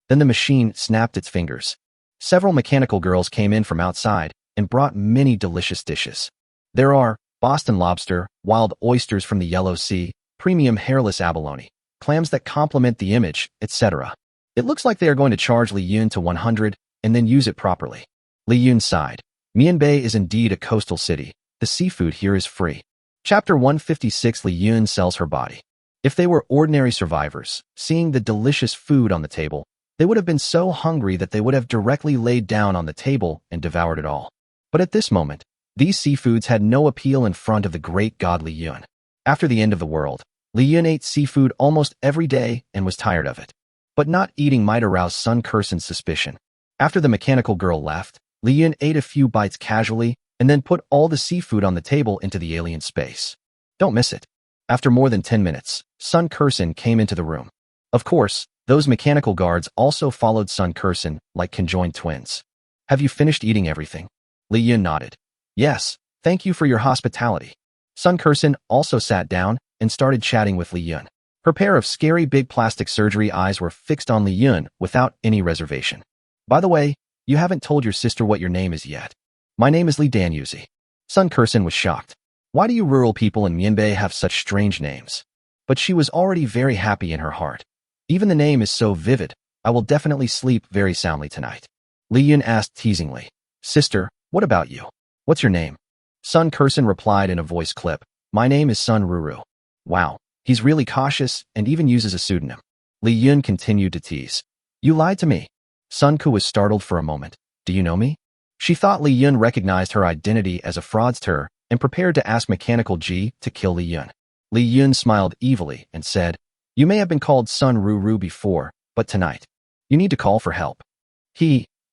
Then the machine snapped its fingers. Several mechanical girls came in from outside and brought many delicious dishes. There are Boston lobster, wild oysters from the Yellow Sea, premium hairless abalone, clams that complement the image, etc. It looks like they are going to charge Li Yun to 100 and then use it properly. Li Yun sighed. Mianbei is indeed a coastal city. The seafood here is free. Chapter 156 Li Yun sells her body. If they were ordinary survivors, seeing the delicious food on the table, they would have been so hungry that they would have directly laid down on the table and devoured it all. But at this moment, these seafoods had no appeal in front of the great god Li Yun. After the end of the world, Li Yun ate seafood almost every day and was tired of it. But not eating might arouse Sun Kursen's suspicion. After the mechanical girl left, Li Yun ate a few bites casually and then put all the seafood on the table into the alien space. Don't miss it. After more than 10 minutes, Sun Kursen came into the room. Of course, those mechanical guards also followed Sun Kursen like conjoined twins. Have you finished eating everything? Li Yun nodded. Yes, thank you for your hospitality. Sun Kursen also sat down and started chatting with Li Yun. Her pair of scary big plastic surgery eyes were fixed on Li Yun without any reservation. By the way, you haven't told your sister what your name is yet. My name is Li Danyuzi. Sun Kursen was shocked. Why do you rural people in Mianbei have such strange names? But she was already very happy in her heart. Even the name is so vivid, I will definitely sleep very soundly tonight. Li Yun asked teasingly. Sister, what about you? What's your name? Sun Kursen replied in a voice clip. My name is Sun Ruru. Wow, he's really cautious and even uses a pseudonym. Li Yun continued to tease. You lied to me. Sun Ku was startled for a moment. Do you know me? She thought Li Yun recognized her identity as a fraudster and prepared to ask Mechanical G to kill Li Yun. Li Yun smiled evilly and said, You may have been called Sun Ruru before, but tonight, you need to call for help.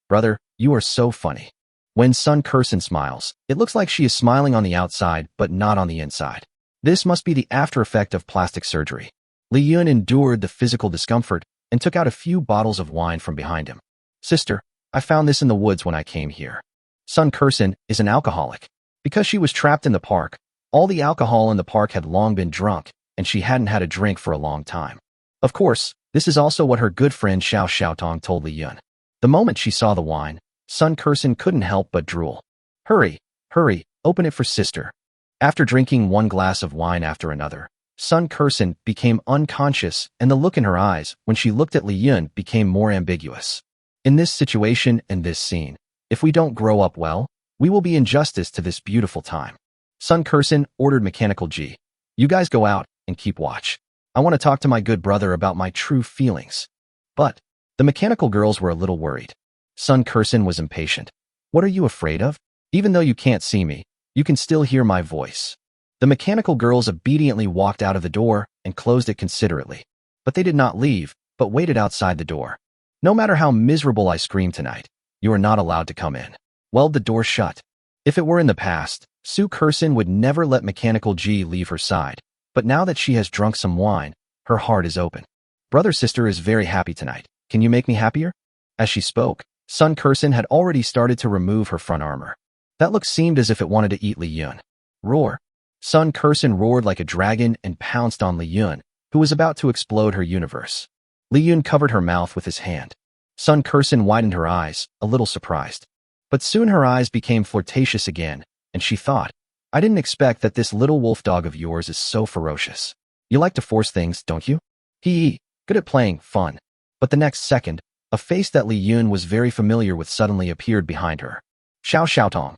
Brother, you are so funny. When Sun Kursen smiles, it looks like she is smiling on the outside but not on the inside. This must be the after effect of plastic surgery. Li Yun endured the physical discomfort and took out a few bottles of wine from behind him. Sister, I found this in the woods when I came here. Sun Kursen is an alcoholic. Because she was trapped in the park, all the alcohol in the park had long been drunk, and she hadn't had a drink for a long time. Of course, this is also what her good friend Xiao Xiaotong told Li Yun. The moment she saw the wine, Sun Kursen couldn't help but drool. Hurry, open it for sister. After drinking one glass of wine after another, Sun Kursen became unconscious and the look in her eyes when she looked at Li Yun became more ambiguous. In this situation and this scene, if we don't grow up well, we will be injustice to this beautiful time. Sun Kursen ordered Mechanical G. You guys go out and keep watch. I want to talk to my good brother about my true feelings. But the mechanical girls were a little worried. Sun Kursen was impatient. What are you afraid of? Even though you can't see me, you can still hear my voice. The mechanical girls obediently walked out of the door and closed it considerately. But they did not leave, but waited outside the door. No matter how miserable I scream tonight, you are not allowed to come in. Weld the door shut. If it were in the past, Su Kursen would never let Mechanical G leave her side. But now that she has drunk some wine, her heart is open. Brother-sister is very happy tonight. Can you make me happier? As she spoke, Sun Kursen had already started to remove her front armor. That look seemed as if it wanted to eat Li Yun. Roar. Sun Kursen roared like a dragon and pounced on Li Yun, who was about to explode her universe. Li Yun covered her mouth with his hand. Sun Kursen widened her eyes, a little surprised. But soon her eyes became flirtatious again, and she thought, I didn't expect that this little wolf dog of yours is so ferocious. You like to force things, don't you? Good at playing fun. But the next second, a face that Li Yun was very familiar with suddenly appeared behind her. Xiao Xiaotong.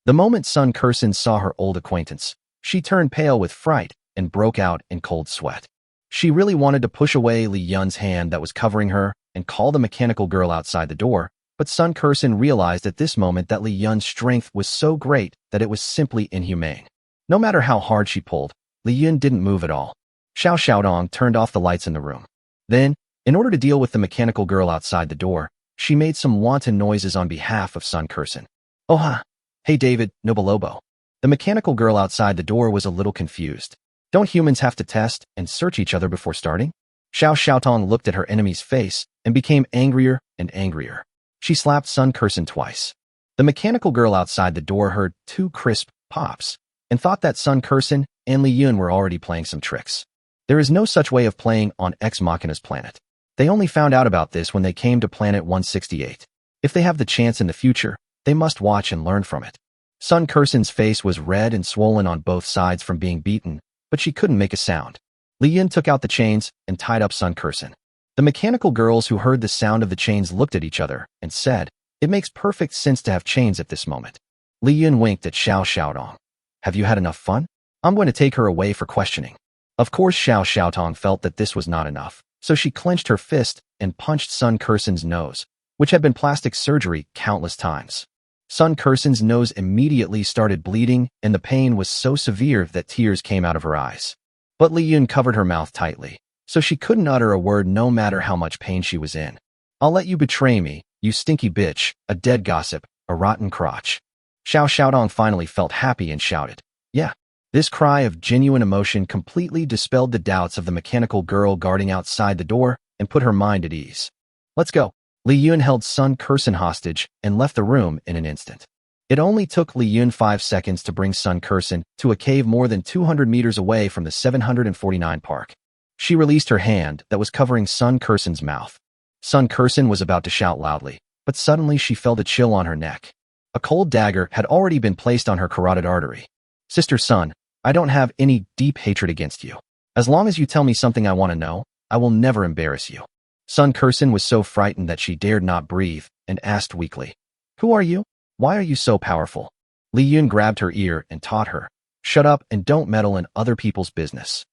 The moment Sun Kursen saw her old acquaintance, she turned pale with fright and broke out in cold sweat. She really wanted to push away Li Yun's hand that was covering her and call the mechanical girl outside the door, but Sun Kursen realized at this moment that Li Yun's strength was so great that it was simply inhumane. No matter how hard she pulled, Li Yun didn't move at all. Xiao Xiaodong turned off the lights in the room. Then, in order to deal with the mechanical girl outside the door, she made some wanton noises on behalf of Sun Kursen. Oh ha! Hey David, Nobulobo. The mechanical girl outside the door was a little confused. Don't humans have to test and search each other before starting? Xiao Xiaotong looked at her enemy's face and became angrier and angrier. She slapped Sun Kursen twice. The mechanical girl outside the door heard 2 crisp pops and thought that Sun Kursen and Li Yun were already playing some tricks. There is no such way of playing on Ex Machina's planet. They only found out about this when they came to Planet 168. If they have the chance in the future, they must watch and learn from it. Sun Kursen's face was red and swollen on both sides from being beaten, but she couldn't make a sound. Li Yun took out the chains and tied up Sun Kursen. The mechanical girls who heard the sound of the chains looked at each other and said, It makes perfect sense to have chains at this moment. Li Yun winked at Xiao Xiaodong. Have you had enough fun? I'm going to take her away for questioning. Of course Xiao Xiaotong felt that this was not enough, so she clenched her fist and punched Sun Kursen's nose, which had been plastic surgery countless times. Sun Kursen's nose immediately started bleeding and the pain was so severe that tears came out of her eyes. But Li Yun covered her mouth tightly, so she couldn't utter a word no matter how much pain she was in. I'll let you betray me, you stinky bitch, a dead gossip, a rotten crotch. Xiao Xiaodong finally felt happy and shouted, yeah. This cry of genuine emotion completely dispelled the doubts of the mechanical girl guarding outside the door and put her mind at ease. Let's go. Li Yun held Sun Curson hostage and left the room in an instant. It only took Li Yun 5 seconds to bring Sun Curson to a cave more than 200 meters away from the 749 park. She released her hand that was covering Sun Curson's mouth. Sun Curson was about to shout loudly, but suddenly she felt a chill on her neck. A cold dagger had already been placed on her carotid artery. Sister Sun, I don't have any deep hatred against you. As long as you tell me something I want to know, I will never embarrass you. Sun Curson was so frightened that she dared not breathe and asked weakly, who are you? Why are you so powerful? Li Yun grabbed her ear and taught her, shut up and don't meddle in other people's business.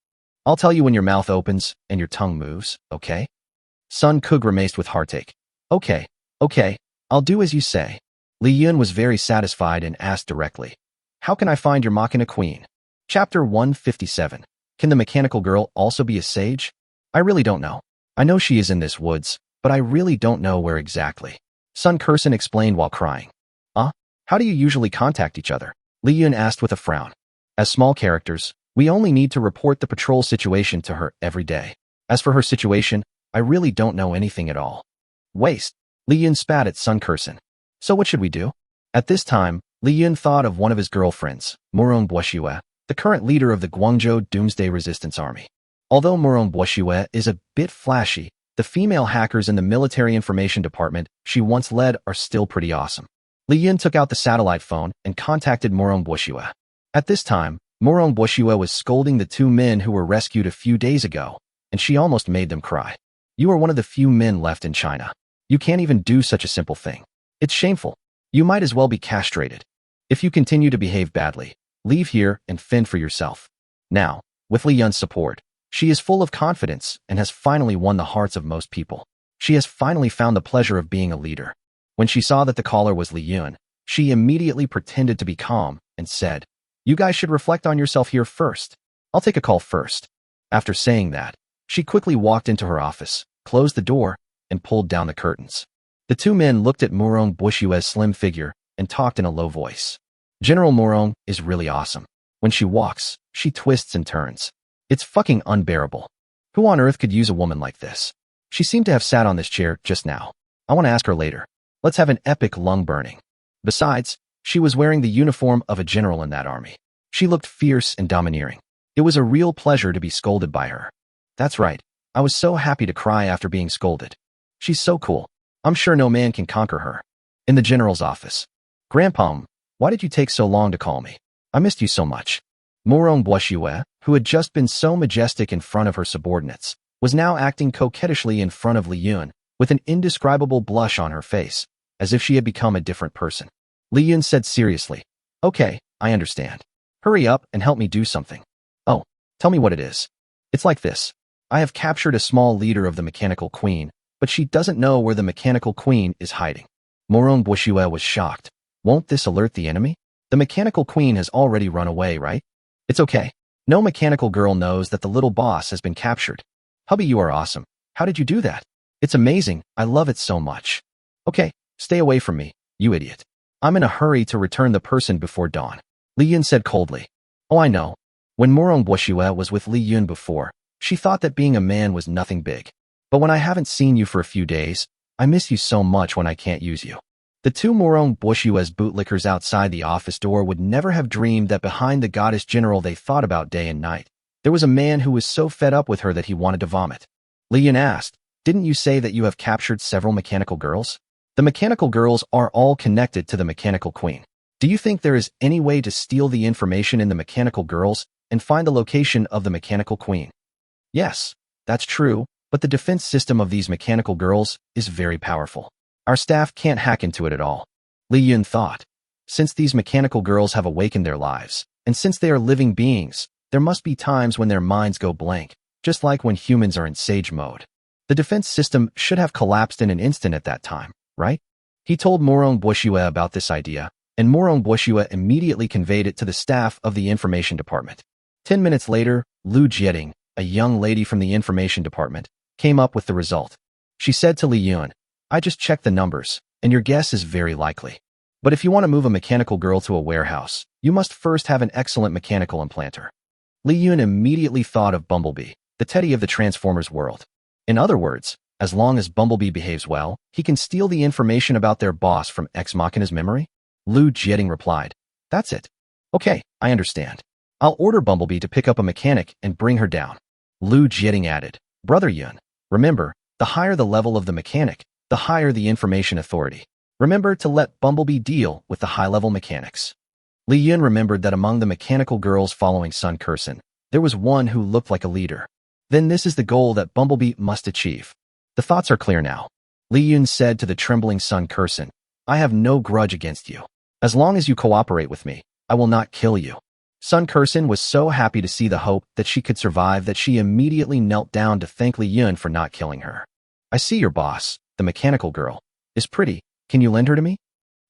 I'll tell you when your mouth opens and your tongue moves, okay? Sun Ku grimaced with heartache. Okay, I'll do as you say. Li Yun was very satisfied and asked directly, how can I find your Machina Queen? Chapter 157. Can the mechanical girl also be a sage? I really don't know. I know she is in this woods, but I really don't know where exactly. Sun Curson explained while crying. How do you usually contact each other? Li Yun asked with a frown. As small characters, we only need to report the patrol situation to her every day. As for her situation, I really don't know anything at all. Waste. Li Yun spat at Sun Curson. So what should we do? At this time, Li Yun thought of one of his girlfriends, Murong Boishue, the current leader of the Guangzhou Doomsday Resistance Army. Although Murong Boishue is a bit flashy, the female hackers in the military information department she once led are still pretty awesome. Li Yun took out the satellite phone and contacted Murong Boishue. At this time, Murong Boishue was scolding the 2 men who were rescued a few days ago, and she almost made them cry. You are one of the few men left in China. You can't even do such a simple thing. It's shameful. You might as well be castrated. If you continue to behave badly, leave here and fend for yourself. Now, with Li Yun's support, she is full of confidence and has finally won the hearts of most people. She has finally found the pleasure of being a leader. When she saw that the caller was Li Yun, she immediately pretended to be calm and said, you guys should reflect on yourself here first. I'll take a call first. After saying that, she quickly walked into her office, closed the door, and pulled down the curtains. The 2 men looked at Murong Boishue's slim figure and talked in a low voice. General Murong is really awesome. When she walks, she twists and turns. It's fucking unbearable. Who on earth could use a woman like this? She seemed to have sat on this chair just now. I want to ask her later. Let's have an epic lung burning. Besides, she was wearing the uniform of a general in that army. She looked fierce and domineering. It was a real pleasure to be scolded by her. That's right. I was so happy to cry after being scolded. She's so cool. I'm sure no man can conquer her. In the general's office. Grandpa, why did you take so long to call me? I missed you so much. Murong Boishue, who had just been so majestic in front of her subordinates, was now acting coquettishly in front of Li Yun, with an indescribable blush on her face, as if she had become a different person. Li Yun said seriously, okay, I understand. Hurry up and help me do something. Oh, tell me what it is. It's like this. I have captured a small leader of the Mechanical Queen, but she doesn't know where the Mechanical Queen is hiding. Murong Boishue was shocked. Won't this alert the enemy? The Mechanical Queen has already run away, right? It's okay. No mechanical girl knows that the little boss has been captured. Hubby, you are awesome. How did you do that? It's amazing. I love it so much. Okay, stay away from me, you idiot. I'm in a hurry to return the person before dawn. Li Yun said coldly. Oh, I know. When Murong Boishue was with Li Yun before, she thought that being a man was nothing big. But when I haven't seen you for a few days, I miss you so much when I can't use you. The 2 Murong Boishue's bootlickers outside the office door would never have dreamed that behind the goddess general they thought about day and night, there was a man who was so fed up with her that he wanted to vomit. Li Yun asked, didn't you say that you have captured several mechanical girls? The mechanical girls are all connected to the Mechanical Queen. Do you think there is any way to steal the information in the mechanical girls and find the location of the Mechanical Queen? Yes, that's true, but the defense system of these mechanical girls is very powerful. Our staff can't hack into it at all. Li Yun thought. Since these mechanical girls have awakened their lives, and since they are living beings, there must be times when their minds go blank, just like when humans are in sage mode. The defense system should have collapsed in an instant at that time, right? He told Murong Boishue about this idea, and Murong Boishue immediately conveyed it to the staff of the information department. 10 minutes later, Lu Jieting, a young lady from the information department, came up with the result. She said to Li Yun, I just checked the numbers, and your guess is very likely. But if you want to move a mechanical girl to a warehouse, you must first have an excellent mechanical implanter. Li Yun immediately thought of Bumblebee, the Teddy of the Transformers world. In other words, as long as Bumblebee behaves well, he can steal the information about their boss from Ex Machina's memory? Lu Jieting replied, That's it. Okay, I understand. I'll order Bumblebee to pick up a mechanic and bring her down. Lu Jieting added, Brother Yun, remember, the higher the level of the mechanic, the higher the information authority. Remember to let Bumblebee deal with the high-level mechanics. Li Yun remembered that among the mechanical girls following Sun Kursen, there was one who looked like a leader. Then this is the goal that Bumblebee must achieve. The thoughts are clear now. Li Yun said to the trembling Sun Kursen, I have no grudge against you. As long as you cooperate with me, I will not kill you. Sun Kursen was so happy to see the hope that she could survive that she immediately knelt down to thank Li Yun for not killing her. I see your boss, the mechanical girl, is pretty. Can you lend her to me?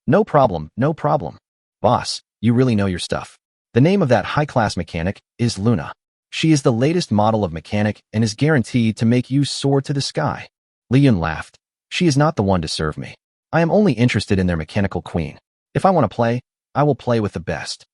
No problem, no problem. Boss, you really know your stuff. The name of that high-class mechanic is Luna. She is the latest model of mechanic and is guaranteed to make you soar to the sky. Li Yun laughed. She is not the one to serve me. I am only interested in their mechanical queen. If I want to play, I will play with the best.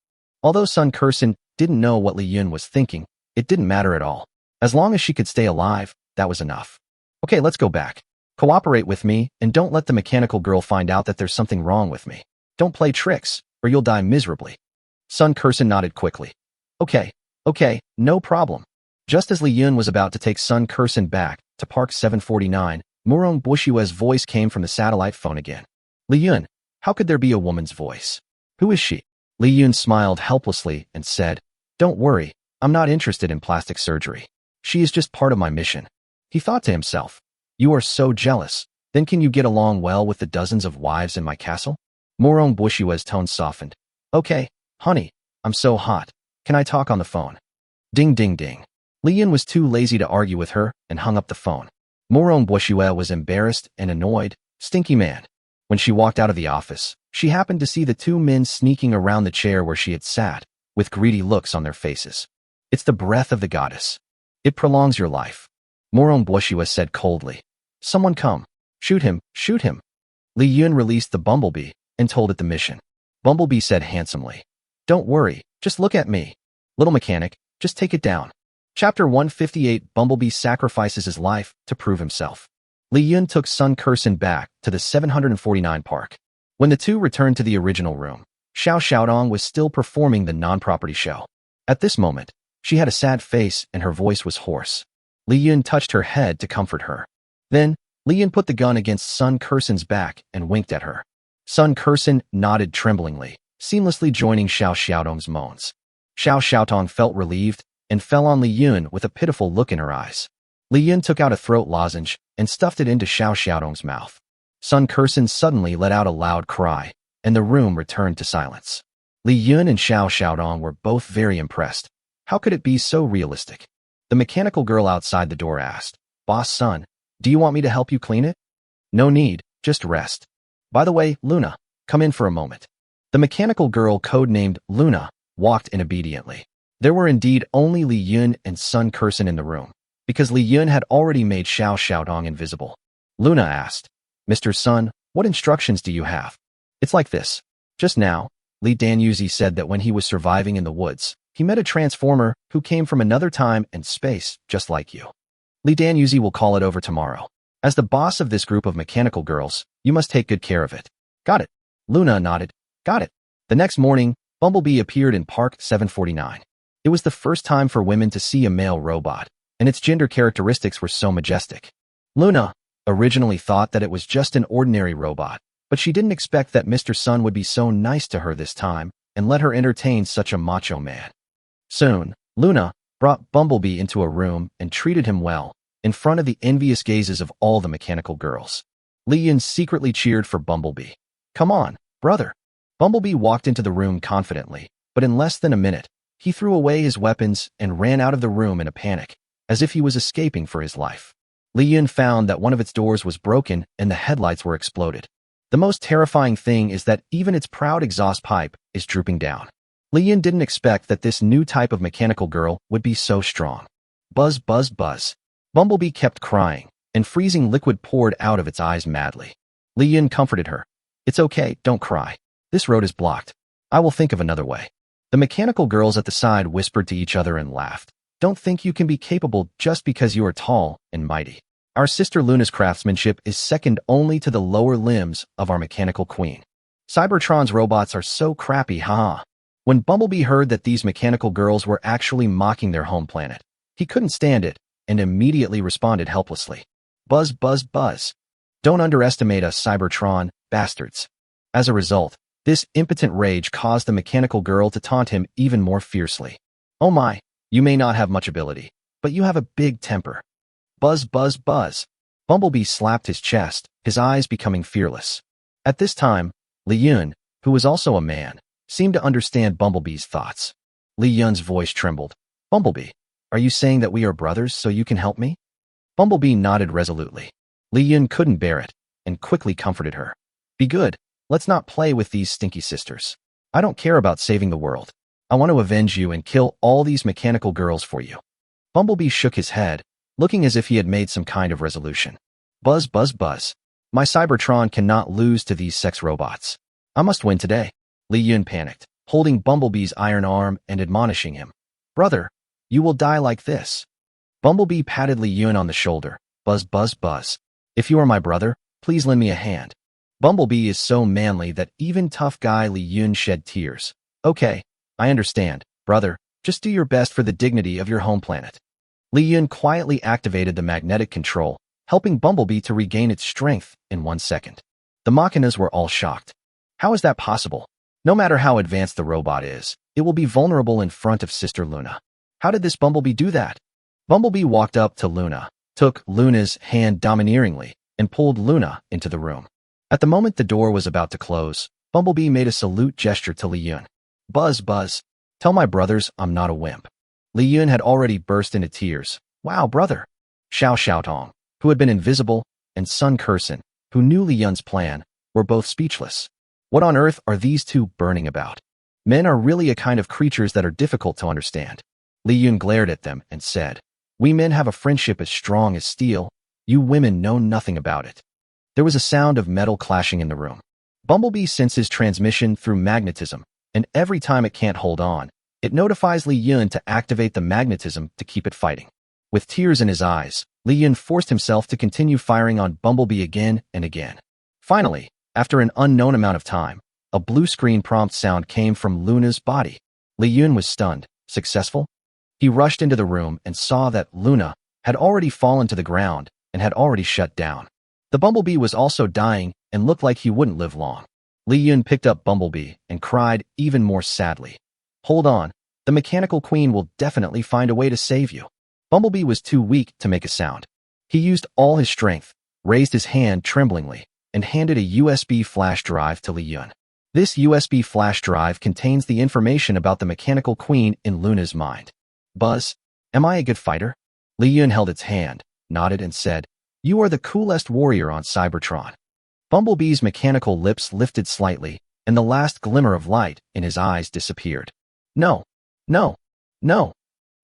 Although Sun Kursen didn't know what Li Yun was thinking, it didn't matter at all. As long as she could stay alive, that was enough. Okay, let's go back. Cooperate with me and don't let the mechanical girl find out that there's something wrong with me. Don't play tricks, or you'll die miserably. Sun Kursen nodded quickly. Okay, no problem. Just as Li Yun was about to take Sun Kursen back to Park 749, Murong Bushue's voice came from the satellite phone again. Li Yun, how could there be a woman's voice? Who is she? Li Yun smiled helplessly and said, Don't worry, I'm not interested in plastic surgery. She is just part of my mission. He thought to himself, You are so jealous, then can you get along well with the dozens of wives in my castle? Murong Bushue's tone softened. Okay, honey, I'm so hot. Can I talk on the phone? Ding ding ding. Li Yun was too lazy to argue with her and hung up the phone. Murong Bushue was embarrassed and annoyed. Stinky man. When she walked out of the office, she happened to see the two men sneaking around the chair where she had sat, with greedy looks on their faces. It's the breath of the goddess. It prolongs your life. Murong Bushue said coldly. Someone come. Shoot him, shoot him. Li Yun released the Bumblebee and told it the mission. Bumblebee said handsomely, Don't worry, just look at me. Little mechanic, just take it down. Chapter 158 Bumblebee sacrifices his life to prove himself. Li Yun took Sun Kursen back to the 749 park. When the two returned to the original room, Xiao Xiaodong was still performing the non-property show. At this moment, she had a sad face and her voice was hoarse. Li Yun touched her head to comfort her. Then, Li Yun put the gun against Sun Kursen's back and winked at her. Sun Kursen nodded tremblingly, seamlessly joining Xiao Xiaodong's moans. Xiao Xiaodong felt relieved and fell on Li Yun with a pitiful look in her eyes. Li Yun took out a throat lozenge and stuffed it into Xiao Xiaodong's mouth. Sun Kursen suddenly let out a loud cry, and the room returned to silence. Li Yun and Xiao Xiaodong were both very impressed. How could it be so realistic? The mechanical girl outside the door asked, Boss Sun, do you want me to help you clean it? No need, just rest. By the way, Luna, come in for a moment. The mechanical girl, codenamed Luna, walked in obediently. There were indeed only Li Yun and Sun Kursen in the room, because Li Yun had already made Xiao Xiaodong invisible. Luna asked, Mr. Sun, what instructions do you have? It's like this. Just now, Li Danyuzi said that when he was surviving in the woods, he met a transformer who came from another time and space, just like you. Li Danyuzi will call it over tomorrow. As the boss of this group of mechanical girls, you must take good care of it. Got it. Luna nodded. Got it. The next morning, Bumblebee appeared in Park 749. It was the first time for women to see a male robot, and its gender characteristics were so majestic. Luna originally thought that it was just an ordinary robot, but she didn't expect that Mr. Sun would be so nice to her this time and let her entertain such a macho man. Soon, Luna brought Bumblebee into a room and treated him well, in front of the envious gazes of all the mechanical girls. Li Yun secretly cheered for Bumblebee. Come on, brother. Bumblebee walked into the room confidently, but in less than a minute, he threw away his weapons and ran out of the room in a panic, as if he was escaping for his life. Li Yun found that one of its doors was broken and the headlights were exploded. The most terrifying thing is that even its proud exhaust pipe is drooping down. Li Yun didn't expect that this new type of mechanical girl would be so strong. Buzz, buzz, buzz. Bumblebee kept crying, and freezing liquid poured out of its eyes madly. Li Yun comforted her. It's okay, don't cry. This road is blocked. I will think of another way. The mechanical girls at the side whispered to each other and laughed. Don't think you can be capable just because you are tall and mighty. Our sister Luna's craftsmanship is second only to the lower limbs of our mechanical queen. Cybertron's robots are so crappy, haha. When Bumblebee heard that these mechanical girls were actually mocking their home planet, he couldn't stand it and immediately responded helplessly. Buzz, buzz, buzz. Don't underestimate us, Cybertron, bastards. As a result, this impotent rage caused the mechanical girl to taunt him even more fiercely. Oh my, you may not have much ability, but you have a big temper. Buzz, buzz, buzz. Bumblebee slapped his chest, his eyes becoming fearless. At this time, Li Yun, who was also a man, seemed to understand Bumblebee's thoughts. Li Yun's voice trembled. Bumblebee, are you saying that we are brothers so you can help me? Bumblebee nodded resolutely. Li Yun couldn't bear it, and quickly comforted her. Be good, let's not play with these stinky sisters. I don't care about saving the world. I want to avenge you and kill all these mechanical girls for you. Bumblebee shook his head, looking as if he had made some kind of resolution. Buzz, buzz, buzz. My Cybertron cannot lose to these sex robots. I must win today. Li Yun panicked, holding Bumblebee's iron arm and admonishing him. Brother, you will die like this. Bumblebee patted Li Yun on the shoulder. Buzz, buzz, buzz. If you are my brother, please lend me a hand. Bumblebee is so manly that even tough guy Li Yun shed tears. Okay, I understand, brother. Just do your best for the dignity of your home planet. Li Yun quietly activated the magnetic control, helping Bumblebee to regain its strength in 1 second. The Machinas were all shocked. How is that possible? No matter how advanced the robot is, it will be vulnerable in front of Sister Luna. How did this Bumblebee do that? Bumblebee walked up to Luna, took Luna's hand domineeringly, and pulled Luna into the room. At the moment the door was about to close, Bumblebee made a salute gesture to Li Yun. Buzz, buzz. Tell my brothers I'm not a wimp. Li Yun had already burst into tears. Wow, brother. Xiao Xiaotong, who had been invisible, and Sun Kurson, who knew Li Yun's plan, were both speechless. What on earth are these two burning about? Men are really a kind of creatures that are difficult to understand. Li Yun glared at them and said, We men have a friendship as strong as steel. You women know nothing about it. There was a sound of metal clashing in the room. Bumblebee senses transmission through magnetism, and every time it can't hold on, it notifies Li Yun to activate the magnetism to keep it fighting. With tears in his eyes, Li Yun forced himself to continue firing on Bumblebee again and again. Finally, after an unknown amount of time, a blue screen prompt sound came from Luna's body. Li Yun was stunned. Successful? He rushed into the room and saw that Luna had already fallen to the ground and had already shut down. The Bumblebee was also dying and looked like he wouldn't live long. Li Yun picked up Bumblebee and cried even more sadly. Hold on, the mechanical queen will definitely find a way to save you. Bumblebee was too weak to make a sound. He used all his strength, raised his hand tremblingly, and handed a USB flash drive to Li Yun. This USB flash drive contains the information about the mechanical queen in Luna's mind. Buzz, am I a good fighter? Li Yun held its hand, nodded and said, You are the coolest warrior on Cybertron. Bumblebee's mechanical lips lifted slightly, and the last glimmer of light in his eyes disappeared. No, no, no.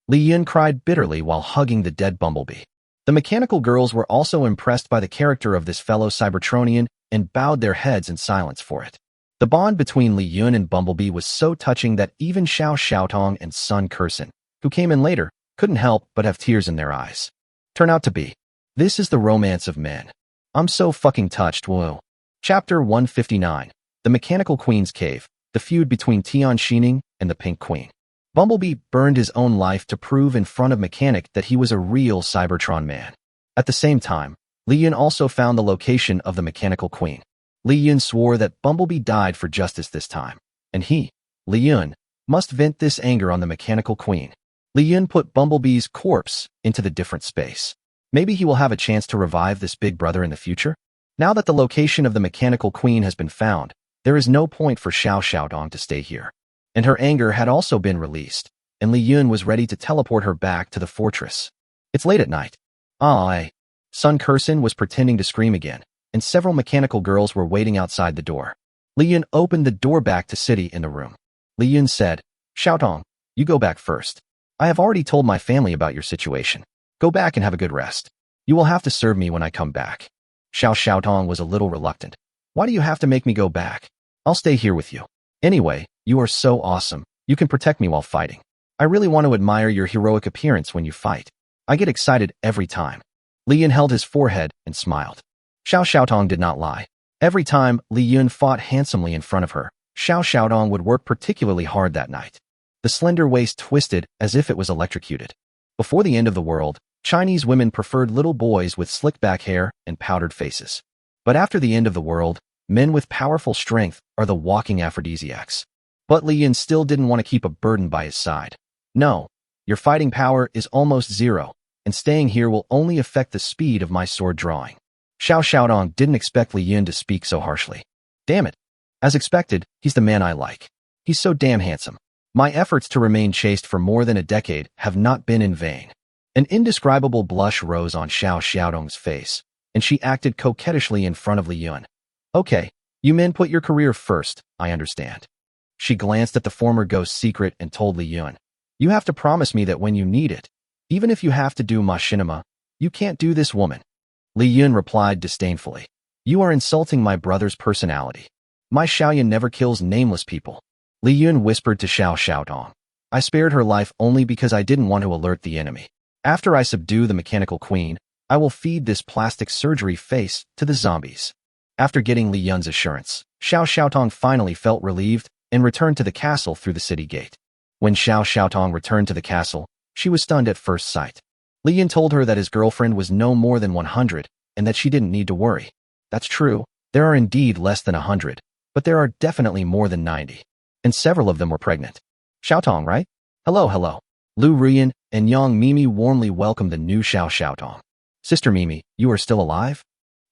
Li Yun cried bitterly while hugging the dead Bumblebee. The mechanical girls were also impressed by the character of this fellow Cybertronian and bowed their heads in silence for it. The bond between Li Yun and Bumblebee was so touching that even Xiao Xiaotong and Sun Kurson, who came in later, couldn't help but have tears in their eyes. Turn out to be. This is the romance of men. I'm so fucking touched, whoa. Chapter 159. The Mechanical Queen's Cave. The feud between Tian Xining and the Pink Queen. Bumblebee burned his own life to prove in front of Mechanic that he was a real Cybertron man. At the same time, Li Yun also found the location of the Mechanical Queen. Li Yun swore that Bumblebee died for justice this time, and he, Li Yun, must vent this anger on the Mechanical Queen. Li Yun put Bumblebee's corpse into the different space. Maybe he will have a chance to revive this big brother in the future? Now that the location of the Mechanical Queen has been found, there is no point for Xiao Xiaodong to stay here. And her anger had also been released, and Li Yun was ready to teleport her back to the fortress. It's late at night. Sun Kurson was pretending to scream again, and several mechanical girls were waiting outside the door. Li Yun opened the door back to City in the room. Li Yun said, Xiaotong, you go back first. I have already told my family about your situation. Go back and have a good rest. You will have to serve me when I come back. Xiaotong was a little reluctant. Why do you have to make me go back? I'll stay here with you. Anyway, you are so awesome. You can protect me while fighting. I really want to admire your heroic appearance when you fight. I get excited every time. Li Yun held his forehead and smiled. Xiaotong did not lie. Every time Li Yun fought handsomely in front of her, Xiaotong would work particularly hard that night. The slender waist twisted as if it was electrocuted. Before the end of the world, Chinese women preferred little boys with slicked back hair and powdered faces. But after the end of the world, men with powerful strength are the walking aphrodisiacs. But Li Yun still didn't want to keep a burden by his side. No, your fighting power is almost zero, and staying here will only affect the speed of my sword drawing. Xiaotong didn't expect Li Yun to speak so harshly. Damn it. As expected, he's the man I like. He's so damn handsome. My efforts to remain chaste for more than a decade have not been in vain. An indescribable blush rose on Xiaotong's face, and she acted coquettishly in front of Li Yun. Okay, you men put your career first, I understand. She glanced at the former ghost's secret and told Li Yun. You have to promise me that when you need it, even if you have to do machinima, you can't do this woman. Li Yun replied disdainfully. You are insulting my brother's personality. My Xiaoyan never kills nameless people. Li Yun whispered to Xiaotong. I spared her life only because I didn't want to alert the enemy. After I subdue the mechanical queen, I will feed this plastic surgery face to the zombies. After getting Li Yun's assurance, Xiaotong finally felt relieved and returned to the castle through the city gate. When Xiaotong returned to the castle, she was stunned at first sight. Li Yun told her that his girlfriend was no more than 100 and that she didn't need to worry. That's true, there are indeed less than 100, but there are definitely more than 90. And several of them were pregnant. Xiaotong, right? Hello. Lu Ruyan and Yang Mimi warmly welcomed the new Xiaotong. Sister Mimi, you are still alive?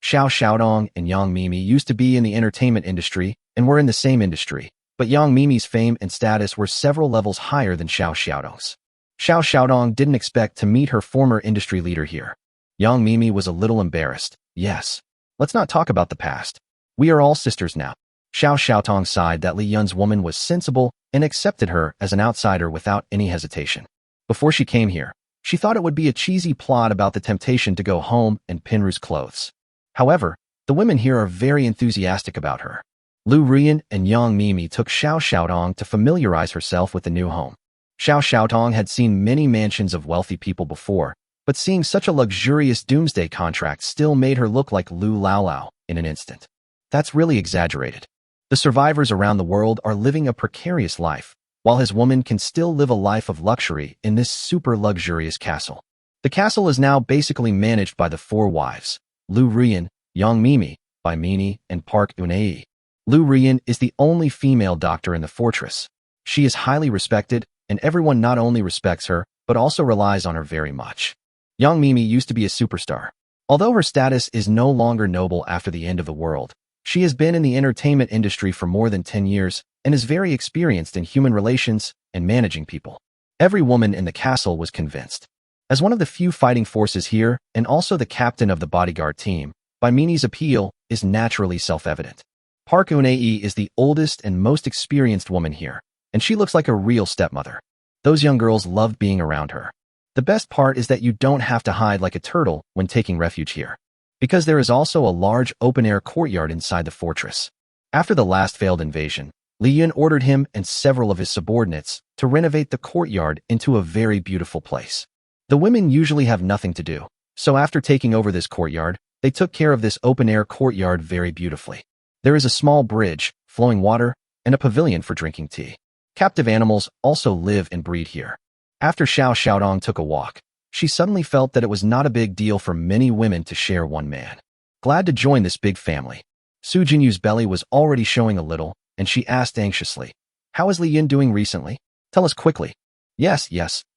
Xiaotong and Yang Mimi used to be in the entertainment industry and were in the same industry, but Yang Mimi's fame and status were several levels higher than Xiaotong's. Xiaotong didn't expect to meet her former industry leader here. Yang Mimi was a little embarrassed. Yes. Let's not talk about the past. We are all sisters now. Xiaotong sighed that Li Yun's woman was sensible and accepted her as an outsider without any hesitation. Before she came here, she thought it would be a cheesy plot about the temptation to go home and pin Ru's clothes. However, the women here are very enthusiastic about her. Lu Ruyan and Yang Mimi took Xiaotong to familiarize herself with the new home. Xiaotong had seen many mansions of wealthy people before, but seeing such a luxurious doomsday contract still made her look like Lu Laolao in an instant. That's really exaggerated. The survivors around the world are living a precarious life, while his woman can still live a life of luxury in this super luxurious castle. The castle is now basically managed by the four wives, Lu Ruyan, Yang Mimi, Bai Mini, and Park Unai. Lu Ruyan is the only female doctor in the fortress. She is highly respected, and everyone not only respects her, but also relies on her very much. Yang Mimi used to be a superstar. Although her status is no longer noble after the end of the world, she has been in the entertainment industry for more than 10 years and is very experienced in human relations and managing people. Every woman in the castle was convinced. As one of the few fighting forces here and also the captain of the bodyguard team, Baimini's appeal is naturally self-evident. Park Unai is the oldest and most experienced woman here, and she looks like a real stepmother. Those young girls loved being around her. The best part is that you don't have to hide like a turtle when taking refuge here, because there is also a large open-air courtyard inside the fortress. After the last failed invasion, Li Yun ordered him and several of his subordinates to renovate the courtyard into a very beautiful place. The women usually have nothing to do, so after taking over this courtyard, they took care of this open-air courtyard very beautifully. There is a small bridge, flowing water, and a pavilion for drinking tea. Captive animals also live and breed here. After Xiaotong took a walk, she suddenly felt that it was not a big deal for many women to share one man. Glad to join this big family. Su Jinyu's belly was already showing a little, and she asked anxiously, How is Li Yun doing recently? Tell us quickly. Yes,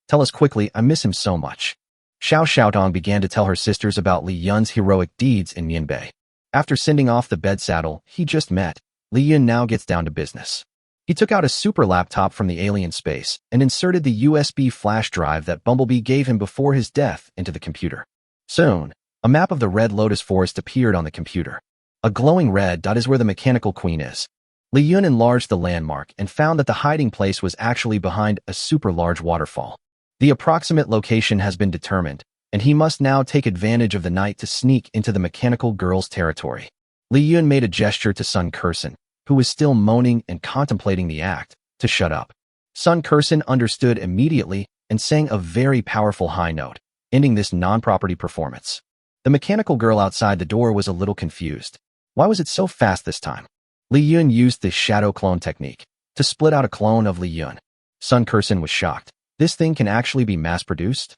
tell us quickly, I miss him so much. Xiaotong began to tell her sisters about Li Yun's heroic deeds in Mianbei. After sending off the bed saddle he just met, Li Yun now gets down to business. He took out a super laptop from the alien space and inserted the USB flash drive that Bumblebee gave him before his death into the computer. Soon, a map of the Red Lotus Forest appeared on the computer. A glowing red dot is where the mechanical queen is. Li Yun enlarged the landmark and found that the hiding place was actually behind a super large waterfall. The approximate location has been determined, and he must now take advantage of the night to sneak into the mechanical girl's territory. Li Yun made a gesture to Sun Kursen, who was still moaning and contemplating the act, to shut up. Sun Kursen understood immediately and sang a very powerful high note, ending this non-property performance. The mechanical girl outside the door was a little confused. Why was it so fast this time? Li Yun used the shadow clone technique to split out a clone of Li Yun. Sun Kursen was shocked. This thing can actually be mass-produced?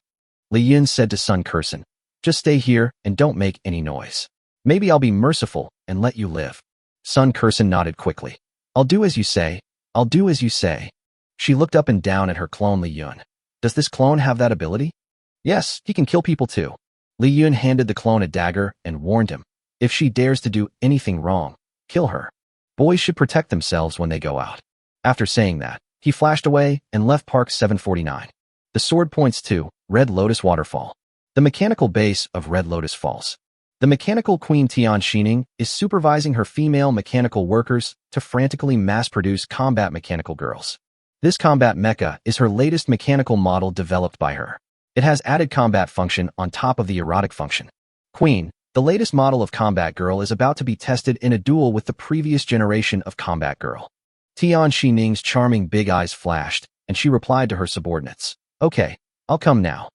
Li Yun said to Sun Kursen, just stay here and don't make any noise. Maybe I'll be merciful and let you live. Sun Kursen nodded quickly. I'll do as you say. I'll do as you say. She looked up and down at her clone Li Yun. Does this clone have that ability? Yes, he can kill people too. Li Yun handed the clone a dagger and warned him. If she dares to do anything wrong, kill her. Boys should protect themselves when they go out. After saying that, he flashed away and left Park 749. The sword points to Red Lotus Waterfall, the mechanical base of Red Lotus Falls. The mechanical queen Tian Xining is supervising her female mechanical workers to frantically mass-produce combat mechanical girls. This combat mecha is her latest mechanical model developed by her. It has added combat function on top of the erotic function. Queen, the latest model of combat girl, is about to be tested in a duel with the previous generation of combat girl. Tian Xining's charming big eyes flashed, and she replied to her subordinates. Okay, I'll come now.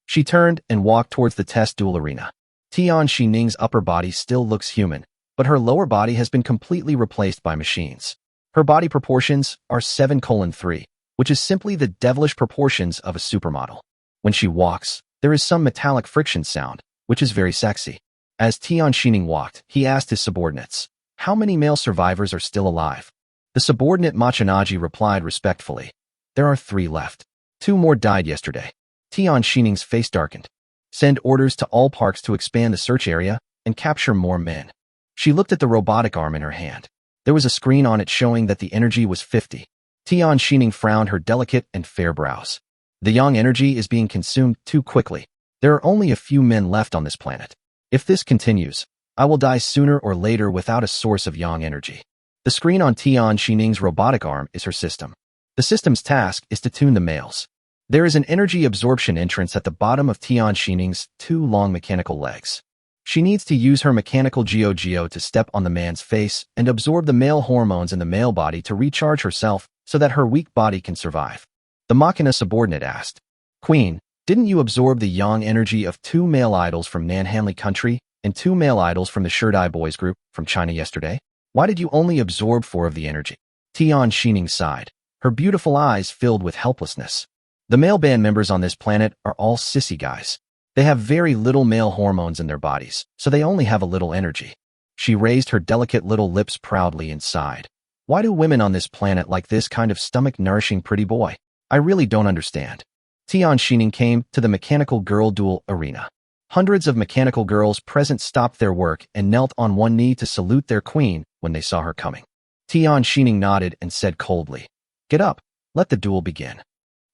She turned and walked towards the test duel arena. Tian Xining's upper body still looks human, but her lower body has been completely replaced by machines. Her body proportions are 7:3, which is simply the devilish proportions of a supermodel. When she walks, there is some metallic friction sound, which is very sexy. As Tian Xining walked, he asked his subordinates, how many male survivors are still alive? The subordinate Machinaji replied respectfully, there are 3 left. 2 more died yesterday. Tian Xining's face darkened. Send orders to all parks to expand the search area and capture more men. She looked at the robotic arm in her hand. There was a screen on it showing that the energy was 50. Tian Xining frowned her delicate and fair brows. The yang energy is being consumed too quickly. There are only a few men left on this planet. If this continues, I will die sooner or later without a source of yang energy. The screen on Tian Xining's robotic arm is her system. The system's task is to tune the males. There is an energy absorption entrance at the bottom of Tian Xining's 2 long mechanical legs. She needs to use her mechanical Geo to step on the man's face and absorb the male hormones in the male body to recharge herself so that her weak body can survive. The Machina subordinate asked, Queen, didn't you absorb the yang energy of 2 male idols from Nanhanli country and 2 male idols from the Shurdai boys group from China yesterday? Why did you only absorb 4 of the energy? Tian Xining sighed, her beautiful eyes filled with helplessness. The male band members on this planet are all sissy guys. They have very little male hormones in their bodies, so they only have a little energy. She raised her delicate little lips proudly and sighed. Why do women on this planet like this kind of stomach-nourishing pretty boy? I really don't understand. Tian Xining came to the mechanical girl duel arena. Hundreds of mechanical girls present stopped their work and knelt on one knee to salute their queen when they saw her coming. Tian Xining nodded and said coldly, Get up, let the duel begin.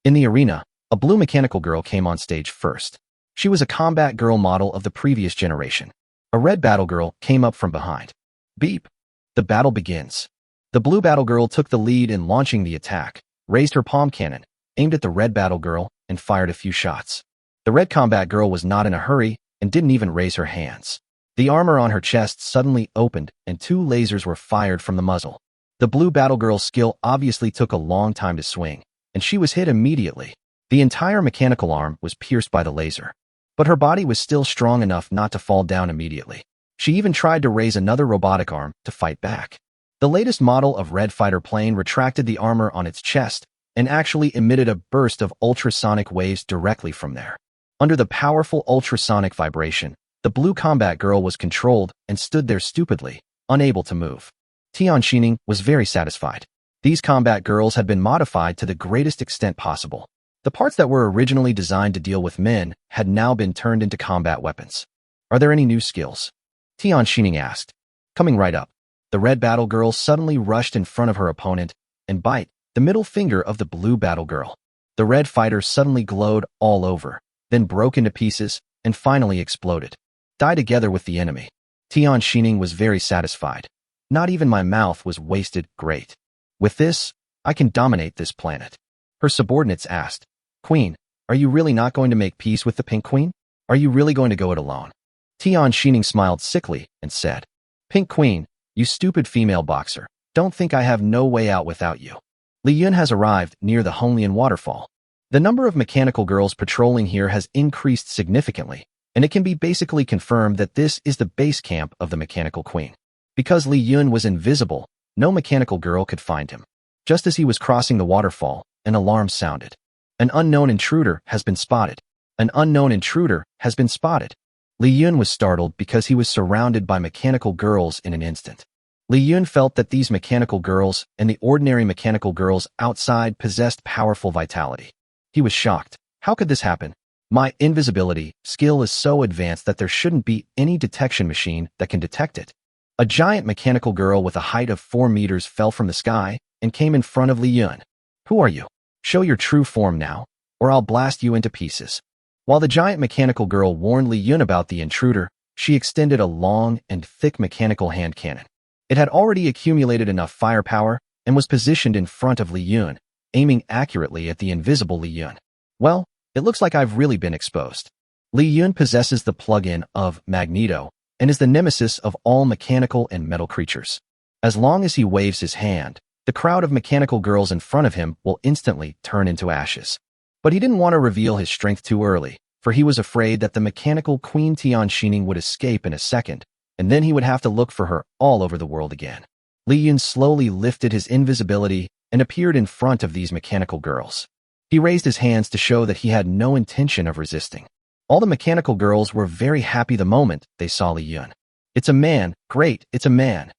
In the arena, a blue mechanical girl came on stage first. She was a combat girl model of the previous generation. A red battle girl came up from behind. Beep. The battle begins. The blue battle girl took the lead in launching the attack, raised her palm cannon, aimed at the red battle girl, and fired a few shots. The red combat girl was not in a hurry and didn't even raise her hands. The armor on her chest suddenly opened and 2 lasers were fired from the muzzle. The blue battle girl's skill obviously took a long time to swing, and she was hit immediately. The entire mechanical arm was pierced by the laser. But her body was still strong enough not to fall down immediately. She even tried to raise another robotic arm to fight back. The latest model of Red Fighter plane retracted the armor on its chest and actually emitted a burst of ultrasonic waves directly from there. Under the powerful ultrasonic vibration, the blue combat girl was controlled and stood there stupidly, unable to move. Tian Xining was very satisfied. These combat girls had been modified to the greatest extent possible. The parts that were originally designed to deal with men had now been turned into combat weapons. Are there any new skills? Tian Xining asked. Coming right up. The red battle girl suddenly rushed in front of her opponent and bite the middle finger of the blue battle girl. The red fighter suddenly glowed all over, then broke into pieces and finally exploded. Die together with the enemy. Tian Xining was very satisfied. Not even my mouth was wasted. Great. With this, I can dominate this planet. Her subordinates asked, Queen, are you really not going to make peace with the Pink Queen? Are you really going to go it alone? Tian Xining smiled sickly and said, Pink Queen, you stupid female boxer, don't think I have no way out without you. Li Yun has arrived near the Honglian waterfall. The number of mechanical girls patrolling here has increased significantly, and it can be basically confirmed that this is the base camp of the Mechanical Queen. Because Li Yun was invisible, no mechanical girl could find him. Just as he was crossing the waterfall, an alarm sounded. An unknown intruder has been spotted. An unknown intruder has been spotted. Li Yun was startled because he was surrounded by mechanical girls in an instant. Li Yun felt that these mechanical girls and the ordinary mechanical girls outside possessed powerful vitality. He was shocked. How could this happen? My invisibility skill is so advanced that there shouldn't be any detection machine that can detect it. A giant mechanical girl with a height of 4 meters fell from the sky and came in front of Li Yun. Who are you? Show your true form now, or I'll blast you into pieces. While the giant mechanical girl warned Li Yun about the intruder, she extended a long and thick mechanical hand cannon. It had already accumulated enough firepower and was positioned in front of Li Yun, aiming accurately at the invisible Li Yun. Well, it looks like I've really been exposed. Li Yun possesses the plug-in of Magneto and is the nemesis of all mechanical and metal creatures. As long as he waves his hand, the crowd of mechanical girls in front of him will instantly turn into ashes. But he didn't want to reveal his strength too early, for he was afraid that the mechanical Queen Tian Xining would escape in a second, and then he would have to look for her all over the world again. Li Yun slowly lifted his invisibility and appeared in front of these mechanical girls. He raised his hands to show that he had no intention of resisting. All the mechanical girls were very happy the moment they saw Li Yun. It's a man, great, it's a man.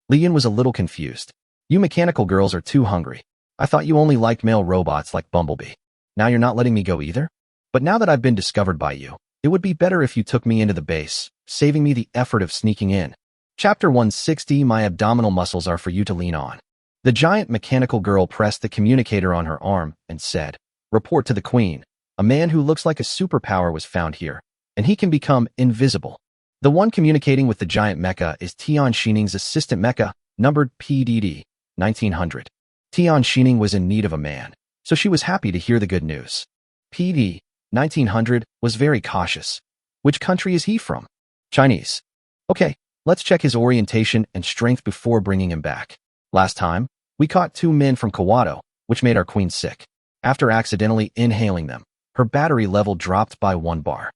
Li Yun was a little confused. You mechanical girls are too hungry. I thought you only liked male robots like Bumblebee. Now you're not letting me go either? But now that I've been discovered by you, it would be better if you took me into the base, saving me the effort of sneaking in. Chapter 160. My abdominal muscles are for you to lean on. The giant mechanical girl pressed the communicator on her arm and said, Report to the Queen. A man who looks like a superpower was found here, and he can become invisible. The one communicating with the giant mecha is Tian Xining's assistant mecha, numbered PDD 1900. Tian Xining was in need of a man, so she was happy to hear the good news. PD 1900 was very cautious. Which country is he from? Chinese. Okay, let's check his orientation and strength before bringing him back. Last time, we caught 2 men from Kawato, which made our queen sick. After accidentally inhaling them, her battery level dropped by 1 bar.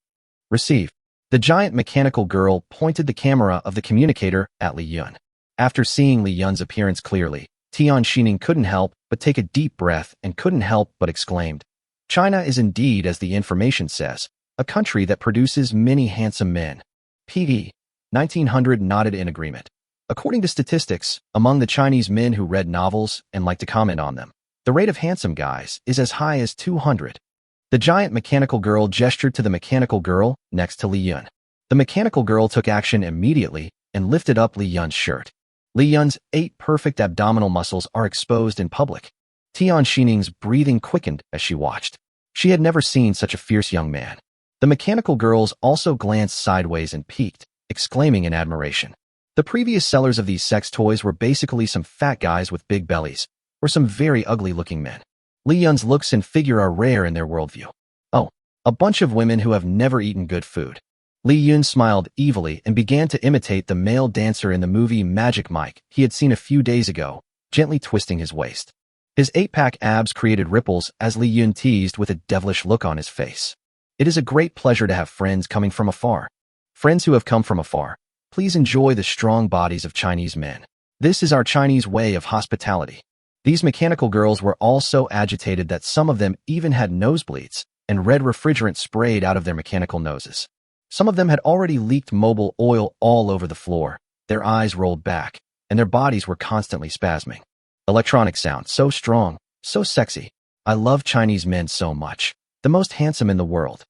Receive. The giant mechanical girl pointed the camera of the communicator at Li Yun. After seeing Li Yun's appearance clearly, Tian Xining couldn't help but take a deep breath and couldn't help but exclaimed, China is indeed, as the information says, a country that produces many handsome men. PD 1900 nodded in agreement. According to statistics, among the Chinese men who read novels and like to comment on them, the rate of handsome guys is as high as 200. The giant mechanical girl gestured to the mechanical girl next to Li Yun. The mechanical girl took action immediately and lifted up Li Yun's shirt. Li Yun's 8 perfect abdominal muscles are exposed in public. Tian Xining's breathing quickened as she watched. She had never seen such a fierce young man. The mechanical girls also glanced sideways and peeked, exclaiming in admiration. The previous sellers of these sex toys were basically some fat guys with big bellies, or some very ugly-looking men. Li Yun's looks and figure are rare in their worldview. Oh, a bunch of women who have never eaten good food. Li Yun smiled evilly and began to imitate the male dancer in the movie Magic Mike he had seen a few days ago, gently twisting his waist. His 8-pack abs created ripples as Li Yun teased with a devilish look on his face. It is a great pleasure to have friends coming from afar. Friends who have come from afar, please enjoy the strong bodies of Chinese men. This is our Chinese way of hospitality. These mechanical girls were all so agitated that some of them even had nosebleeds and red refrigerant sprayed out of their mechanical noses. Some of them had already leaked mobile oil all over the floor, their eyes rolled back, and their bodies were constantly spasming. Electronic sound, so strong, so sexy. I love Chinese men so much. The most handsome in the world.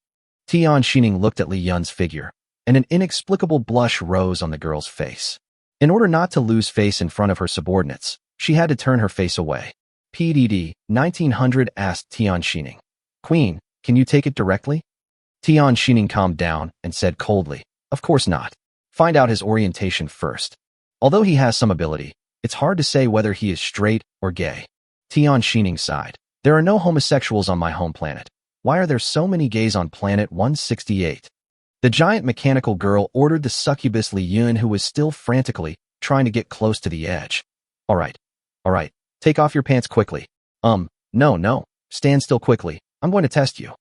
Tian Xining looked at Li Yun's figure, and an inexplicable blush rose on the girl's face. In order not to lose face in front of her subordinates, she had to turn her face away. PDD 1900 asked Tian Xining, Queen, can you take it directly? Tian Xining calmed down and said coldly, Of course not. Find out his orientation first. Although he has some ability, it's hard to say whether he is straight or gay. Tian Xining sighed. There are no homosexuals on my home planet. Why are there so many gays on planet 168? The giant mechanical girl ordered the succubus Li Yun, who was still frantically trying to get close to the edge. All right. Take off your pants quickly. No. Stand still quickly. I'm going to test you.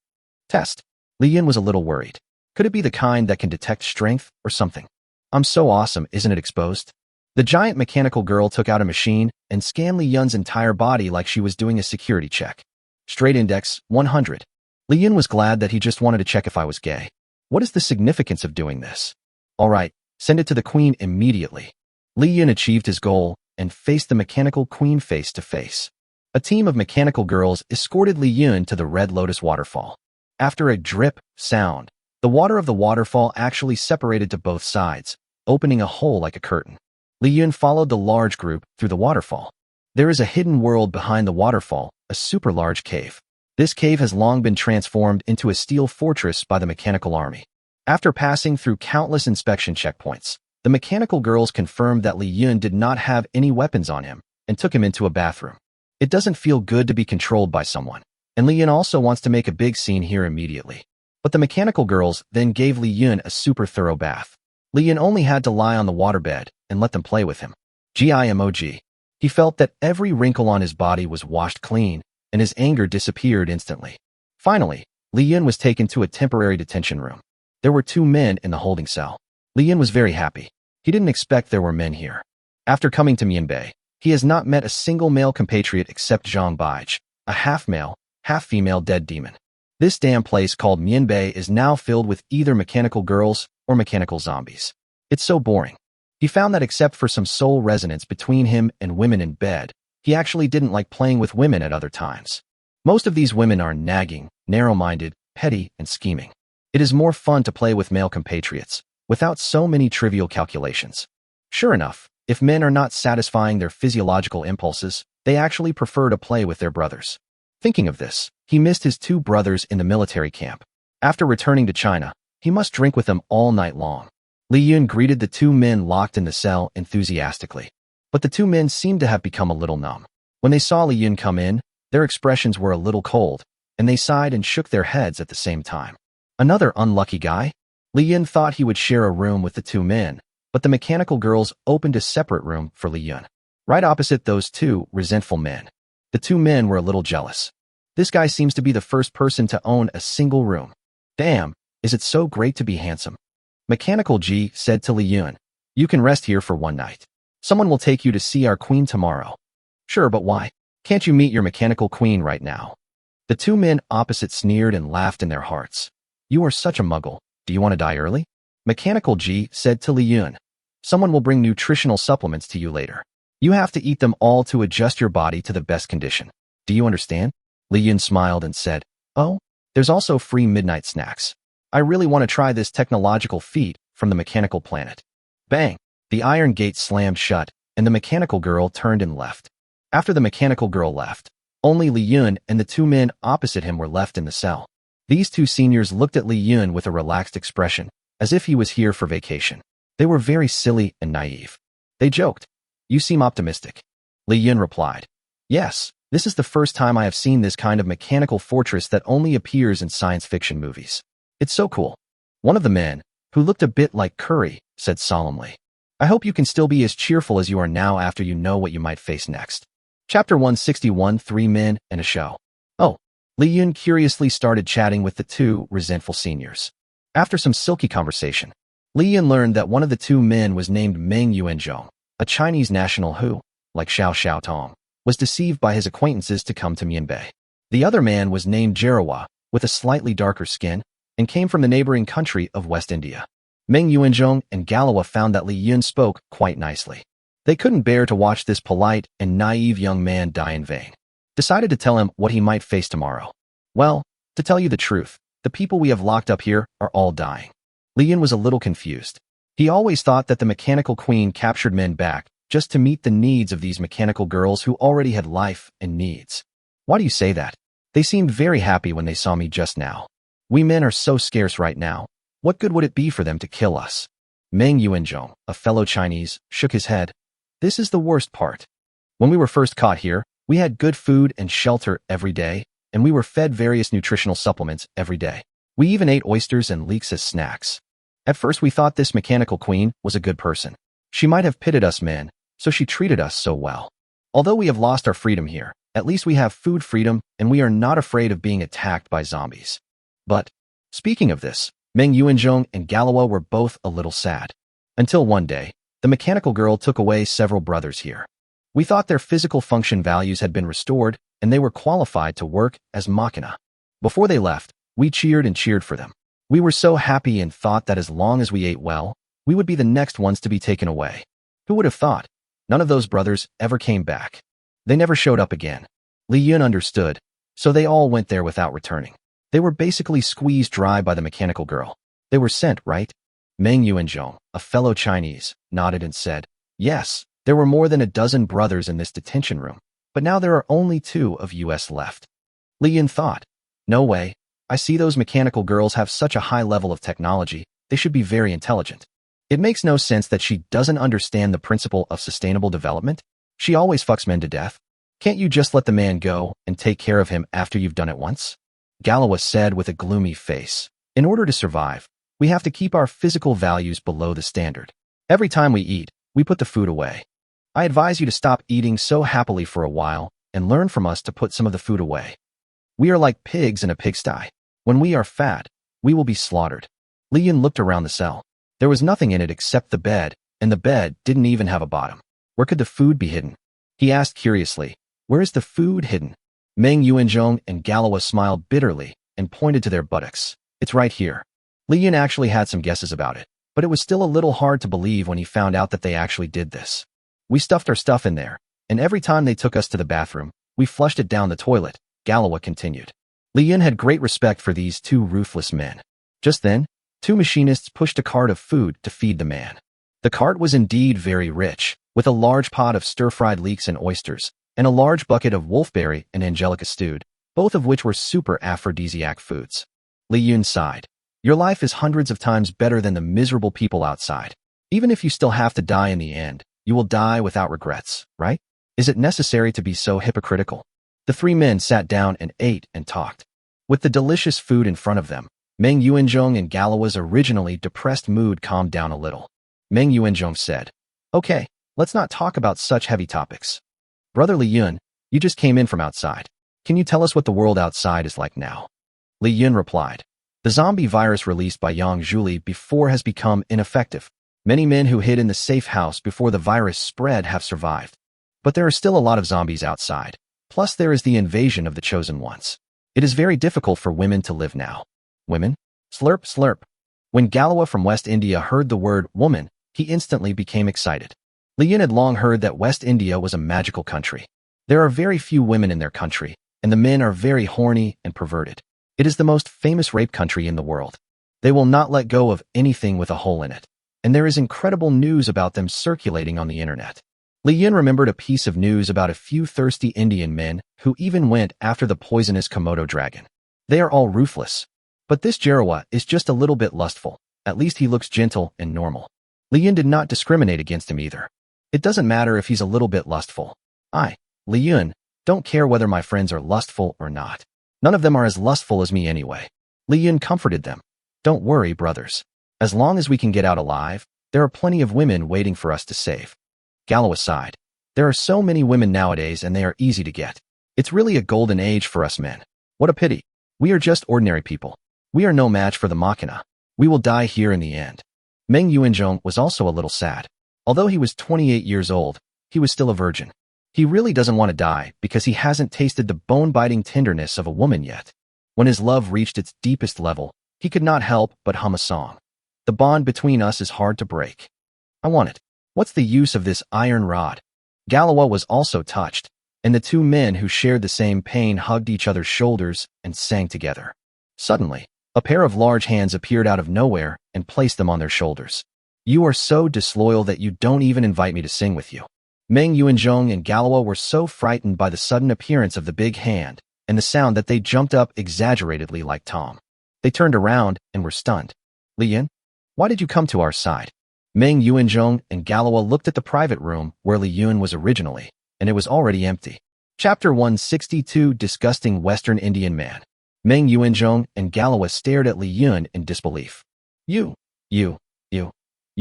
Test. Li Yun was a little worried. Could it be the kind that can detect strength or something? I'm so awesome, isn't it exposed? The giant mechanical girl took out a machine and scanned Li Yun's entire body like she was doing a security check. Straight index, 100. Li Yun was glad that he just wanted to check if I was gay. What is the significance of doing this? All right, send it to the queen immediately. Li Yun achieved his goal and faced the mechanical queen face to face. A team of mechanical girls escorted Li Yun to the Red Lotus waterfall. After a drip sound, the water of the waterfall actually separated to both sides, opening a hole like a curtain. Li Yun followed the large group through the waterfall. There is a hidden world behind the waterfall, a super large cave. This cave has long been transformed into a steel fortress by the mechanical army. After passing through countless inspection checkpoints, the mechanical girls confirmed that Li Yun did not have any weapons on him and took him into a bathroom. It doesn't feel good to be controlled by someone, and Li Yun also wants to make a big scene here immediately. But the mechanical girls then gave Li Yun a super thorough bath. Li Yun only had to lie on the waterbed and let them play with him. GIMOG. He felt that every wrinkle on his body was washed clean, and his anger disappeared instantly. Finally, Li Yun was taken to a temporary detention room. There were 2 men in the holding cell. Li Yun was very happy. He didn't expect there were men here. After coming to Mianbei, he has not met a single male compatriot except Zhang Baiji, a half-male, half-female dead demon. This damn place called Mianbei is now filled with either mechanical girls or mechanical zombies. It's so boring. He found that except for some soul resonance between him and women in bed, he actually didn't like playing with women at other times. Most of these women are nagging, narrow-minded, petty, and scheming. It is more fun to play with male compatriots, without so many trivial calculations. Sure enough, if men are not satisfying their physiological impulses, they actually prefer to play with their brothers. Thinking of this, he missed his 2 brothers in the military camp. After returning to China, he must drink with them all night long. Li Yun greeted the 2 men locked in the cell enthusiastically. But the 2 men seemed to have become a little numb. When they saw Li Yun come in, their expressions were a little cold, and they sighed and shook their heads at the same time. Another unlucky guy? Li Yun thought he would share a room with the 2 men, but the mechanical girls opened a separate room for Li Yun, right opposite those 2 resentful men. The 2 men were a little jealous. This guy seems to be the first person to own a single room. Damn, is it so great to be handsome? Mechanical G said to Li Yun, you can rest here for 1 night. Someone will take you to see our queen tomorrow. Sure, but why? Can't you meet your mechanical queen right now? The 2 men opposite sneered and laughed in their hearts. You are such a muggle. Do you want to die early? Mechanical G said to Li Yun, someone will bring nutritional supplements to you later. You have to eat them all to adjust your body to the best condition. Do you understand? Li Yun smiled and said, oh, there's also free midnight snacks. I really want to try this technological feat from the mechanical planet. Bang! The iron gate slammed shut, and the mechanical girl turned and left. After the mechanical girl left, only Li Yun and the 2 men opposite him were left in the cell. These 2 seniors looked at Li Yun with a relaxed expression, as if he was here for vacation. They were very silly and naive. They joked. You seem optimistic. Li Yun replied. Yes, this is the first time I have seen this kind of mechanical fortress that only appears in science fiction movies. It's so cool. One of the men, who looked a bit like Curry, said solemnly. I hope you can still be as cheerful as you are now after you know what you might face next. Chapter 161, 3 Men and a Show. Oh, Li Yun curiously started chatting with the 2 resentful seniors. After some silky conversation, Li Yun learned that one of the 2 men was named Meng Yuanzhong, a Chinese national who, like Xiao Xiaotong, was deceived by his acquaintances to come to Mianbei. The other man was named Jerawa, with a slightly darker skin, and came from the neighboring country of West India. Meng Yuanzhong and Galawa found that Li Yun spoke quite nicely. They couldn't bear to watch this polite and naive young man die in vain. Decided to tell him what he might face tomorrow. Well, to tell you the truth, the people we have locked up here are all dying. Li Yun was a little confused. He always thought that the mechanical queen captured men back just to meet the needs of these mechanical girls who already had life and needs. Why do you say that? They seemed very happy when they saw me just now. We men are so scarce right now. What good would it be for them to kill us? Meng Yuanzhong, a fellow Chinese, shook his head. This is the worst part. When we were first caught here, we had good food and shelter every day, and we were fed various nutritional supplements every day. We even ate oysters and leeks as snacks. At first we thought this mechanical queen was a good person. She might have pitied us men, so she treated us so well. Although we have lost our freedom here, at least we have food freedom and we are not afraid of being attacked by zombies. But, speaking of this, Meng Yuanzhong and Galois were both a little sad. Until one day, the mechanical girl took away several brothers here. We thought their physical function values had been restored and they were qualified to work as machina. Before they left, we cheered and cheered for them. We were so happy and thought that as long as we ate well, we would be the next ones to be taken away. Who would have thought? None of those brothers ever came back. They never showed up again. Li Yun understood, so they all went there without returning. They were basically squeezed dry by the mechanical girl. They were sent, right? Meng Yuanzhong, a fellow Chinese, nodded and said, yes, there were more than a dozen brothers in this detention room, but now there are only 2 of us left. Li Yun thought, no way, I see those mechanical girls have such a high level of technology, they should be very intelligent. It makes no sense that she doesn't understand the principle of sustainable development. She always fucks men to death. Can't you just let the man go and take care of him after you've done it once? Galois said with a gloomy face. In order to survive, we have to keep our physical values below the standard. Every time we eat, we put the food away. I advise you to stop eating so happily for a while and learn from us to put some of the food away. We are like pigs in a pigsty. When we are fat, we will be slaughtered. Li Yun looked around the cell. There was nothing in it except the bed, and the bed didn't even have a bottom. Where could the food be hidden? He asked curiously, where is the food hidden? Meng Yuanzhong and Galois smiled bitterly and pointed to their buttocks. It's right here. Li Yun actually had some guesses about it, but it was still a little hard to believe when he found out that they actually did this. We stuffed our stuff in there, and every time they took us to the bathroom, we flushed it down the toilet, Galois continued. Li Yun had great respect for these 2 ruthless men. Just then, 2 machinists pushed a cart of food to feed the man. The cart was indeed very rich, with a large pot of stir-fried leeks and oysters, and a large bucket of wolfberry and angelica stewed, both of which were super aphrodisiac foods. Li Yun sighed. Your life is hundreds of times better than the miserable people outside. Even if you still have to die in the end, you will die without regrets, right? Is it necessary to be so hypocritical? The 3 men sat down and ate and talked. With the delicious food in front of them, Meng Yuanzhong and Galois' originally depressed mood calmed down a little. Meng Yuanzhong said, okay, let's not talk about such heavy topics. Brother Li Yun, you just came in from outside. Can you tell us what the world outside is like now? Li Yun replied, the zombie virus released by Yang Zhuli before has become ineffective. Many men who hid in the safe house before the virus spread have survived. But there are still a lot of zombies outside. Plus there is the invasion of the chosen ones. It is very difficult for women to live now. Women? Slurp, slurp. When Galois from West India heard the word woman, he instantly became excited. Li Yun had long heard that West India was a magical country. There are very few women in their country, and the men are very horny and perverted. It is the most famous rape country in the world. They will not let go of anything with a hole in it, and there is incredible news about them circulating on the internet. Li Yun remembered a piece of news about a few thirsty Indian men who even went after the poisonous Komodo dragon. They are all ruthless. But this Jerawa is just a little bit lustful. At least he looks gentle and normal. Li Yun did not discriminate against him either. It doesn't matter if he's a little bit lustful. I, Li Yun, don't care whether my friends are lustful or not. None of them are as lustful as me anyway. Li Yun comforted them. Don't worry, brothers. As long as we can get out alive, there are plenty of women waiting for us to save. Galois sighed. There are so many women nowadays and they are easy to get. It's really a golden age for us men. What a pity. We are just ordinary people. We are no match for the machina. We will die here in the end. Meng Yuanzhong was also a little sad. Although he was 28 years old, he was still a virgin. He really doesn't want to die because he hasn't tasted the bone-biting tenderness of a woman yet. When his love reached its deepest level, he could not help but hum a song. The bond between us is hard to break. I want it. What's the use of this iron rod? Galois was also touched, and the 2 men who shared the same pain hugged each other's shoulders and sang together. Suddenly, a pair of large hands appeared out of nowhere and placed them on their shoulders. You are so disloyal that you don't even invite me to sing with you. Meng Yuanzhong and Galois were so frightened by the sudden appearance of the big hand and the sound that they jumped up exaggeratedly like Tom. They turned around and were stunned. Li Yun, why did you come to our side? Meng Yuanzhong and Galois looked at the private room where Li Yun was originally, and it was already empty. Chapter 162, Disgusting Western Indian Man. Meng Yuanzhong and Galois stared at Li Yun in disbelief. You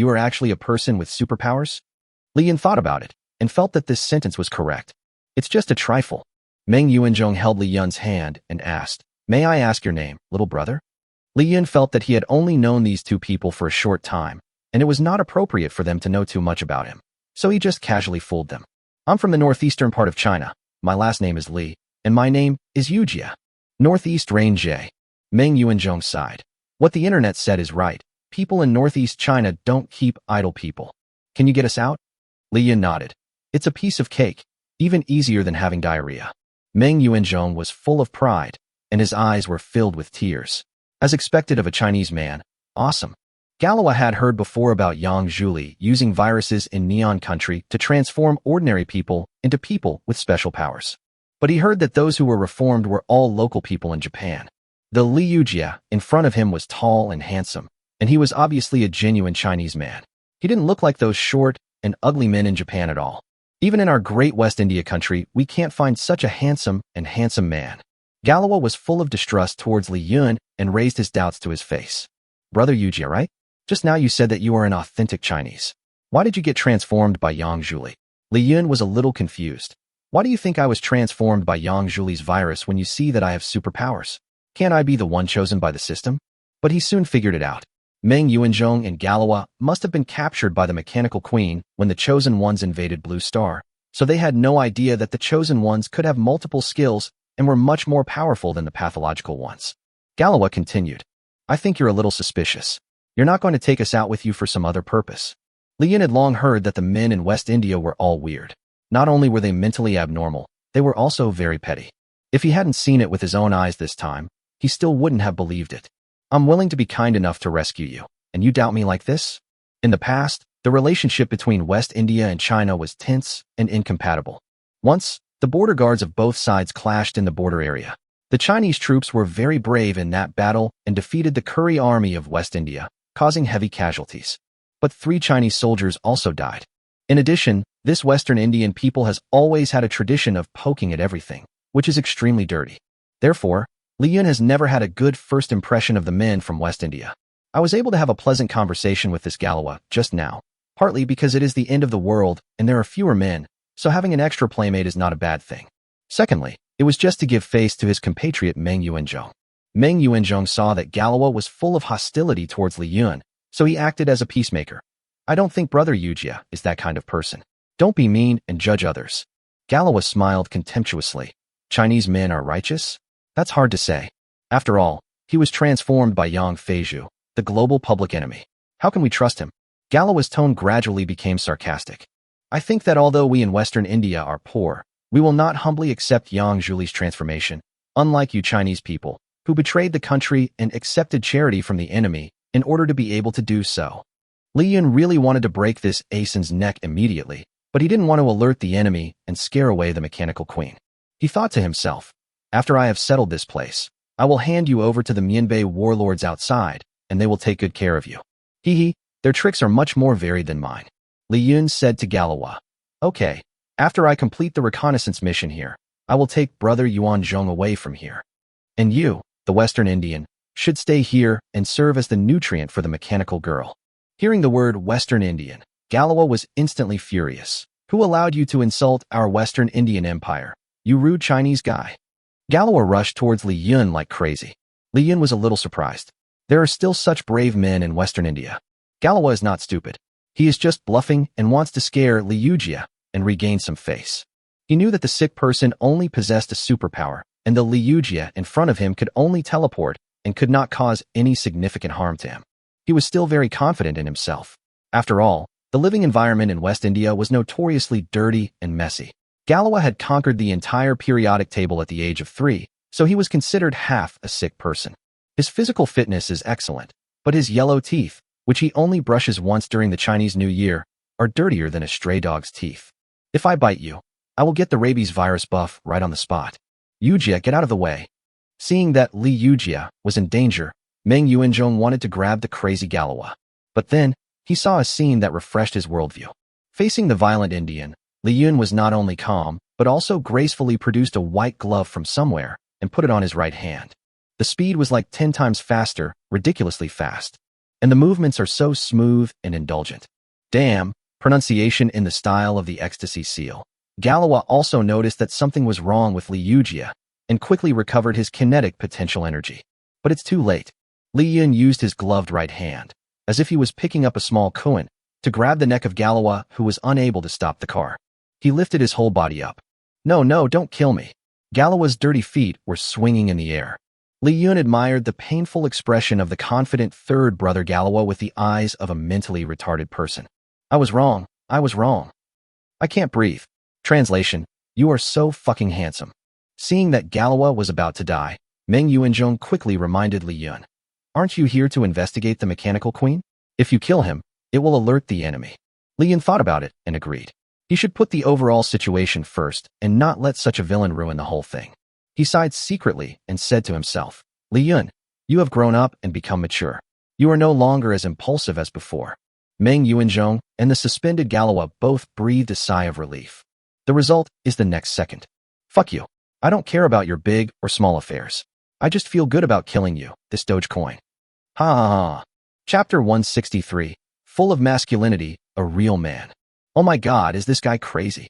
are actually a person with superpowers? Li Yun thought about it, and felt that this sentence was correct. It's just a trifle. Meng Yuanzhong held Li Yun's hand and asked, "May I ask your name, little brother?" Li Yun felt that he had only known these two people for a short time, and it was not appropriate for them to know too much about him. So he just casually fooled them. "I'm from the northeastern part of China. My last name is Li, and my name is Yujia." Northeast Range J. Meng Yuanzhong sighed. What the internet said is right. People in northeast China don't keep idle people. Can you get us out? Li Yun nodded. It's a piece of cake, even easier than having diarrhea. Meng Yuanzhong was full of pride, and his eyes were filled with tears. As expected of a Chinese man, awesome. Galois had heard before about Yang Zhuli using viruses in Neon Country to transform ordinary people into people with special powers. But he heard that those who were reformed were all local people in Japan. The Li Yujia in front of him was tall and handsome, and he was obviously a genuine Chinese man. He didn't look like those short and ugly men in Japan at all. Even in our great West India country, we can't find such a handsome man. Galois was full of distrust towards Li Yun and raised his doubts to his face. Brother Yujia, right? Just now you said that you are an authentic Chinese. Why did you get transformed by Yang Zhuli? Li Yun was a little confused. Why do you think I was transformed by Yang Zhuli's virus when you see that I have superpowers? Can't I be the one chosen by the system? But he soon figured it out. Meng Yuanzhong and Galois must have been captured by the Mechanical Queen when the Chosen Ones invaded Blue Star, so they had no idea that the Chosen Ones could have multiple skills and were much more powerful than the pathological ones. Galois continued, I think you're a little suspicious. You're not going to take us out with you for some other purpose. Li Yun had long heard that the men in West India were all weird. Not only were they mentally abnormal, they were also very petty. If he hadn't seen it with his own eyes this time, he still wouldn't have believed it. I'm willing to be kind enough to rescue you, and you doubt me like this? In the past, the relationship between West India and China was tense and incompatible. Once, the border guards of both sides clashed in the border area. The Chinese troops were very brave in that battle and defeated the Curry army of West India, causing heavy casualties. But 3 Chinese soldiers also died. In addition, this Western Indian people has always had a tradition of poking at everything, which is extremely dirty. Therefore, Li Yun has never had a good first impression of the men from West India. I was able to have a pleasant conversation with this Galois just now, partly because it is the end of the world and there are fewer men, so having an extra playmate is not a bad thing. Secondly, it was just to give face to his compatriot Meng Yuanzhong. Meng Yuanzhong saw that Galois was full of hostility towards Li Yun, so he acted as a peacemaker. I don't think Brother Yujia is that kind of person. Don't be mean and judge others. Galois smiled contemptuously. Chinese men are righteous? That's hard to say. After all, he was transformed by Yang Feizhu, the global public enemy. How can we trust him? Galois' tone gradually became sarcastic. I think that although we in Western India are poor, we will not humbly accept Yang Zhuli's transformation, unlike you Chinese people, who betrayed the country and accepted charity from the enemy in order to be able to do so. Li Yun really wanted to break this Asen's neck immediately, but he didn't want to alert the enemy and scare away the Mechanical Queen. He thought to himself, after I have settled this place, I will hand you over to the Mianbei warlords outside, and they will take good care of you. Hee, their tricks are much more varied than mine. Li Yun said to Galois, Okay, after I complete the reconnaissance mission here, I will take Brother Yuanzhong away from here. And you, the Western Indian, should stay here and serve as the nutrient for the mechanical girl. Hearing the word Western Indian, Galois was instantly furious. Who allowed you to insult our Western Indian Empire? You rude Chinese guy. Galois rushed towards Li Yun like crazy. Li Yun was a little surprised. There are still such brave men in Western India. Galois is not stupid. He is just bluffing and wants to scare Li Yujia and regain some face. He knew that the sick person only possessed a superpower, and the Li Yujia in front of him could only teleport and could not cause any significant harm to him. He was still very confident in himself. After all, the living environment in West India was notoriously dirty and messy. Galois had conquered the entire periodic table at the age of 3, so he was considered half a sick person. His physical fitness is excellent, but his yellow teeth, which he only brushes once during the Chinese New Year, are dirtier than a stray dog's teeth. If I bite you, I will get the rabies virus buff right on the spot. Yujia, get out of the way. Seeing that Li Yujia was in danger, Meng Yuanzhong wanted to grab the crazy Galois. But then, he saw a scene that refreshed his worldview. Facing the violent Indian, Li Yun was not only calm, but also gracefully produced a white glove from somewhere and put it on his right hand. The speed was like 10 times faster, ridiculously fast. And the movements are so smooth and indulgent. Damn, pronunciation in the style of the ecstasy seal. Galawa also noticed that something was wrong with Li Yujia and quickly recovered his kinetic potential energy. But it's too late. Li Yun used his gloved right hand, as if he was picking up a small koan, to grab the neck of Galawa, who was unable to stop the car. He lifted his whole body up. No, don't kill me. Galawa's dirty feet were swinging in the air. Li Yun admired the painful expression of the confident third brother Galawa with the eyes of a mentally retarded person. I was wrong. I can't breathe. Translation: you are so fucking handsome. Seeing that Galawa was about to die, Meng Yuanzhong quickly reminded Li Yun. Aren't you here to investigate the mechanical queen? If you kill him, it will alert the enemy. Li Yun thought about it and agreed. He should put the overall situation first and not let such a villain ruin the whole thing. He sighed secretly and said to himself, Li Yun, you have grown up and become mature. You are no longer as impulsive as before. Meng Yuanzhong and the suspended Galawa both breathed a sigh of relief. The result is the next second. Fuck you. I don't care about your big or small affairs. I just feel good about killing you, this Dogecoin. Ha ha ha. Chapter 163, full of masculinity, a real man. Oh my god, is this guy crazy?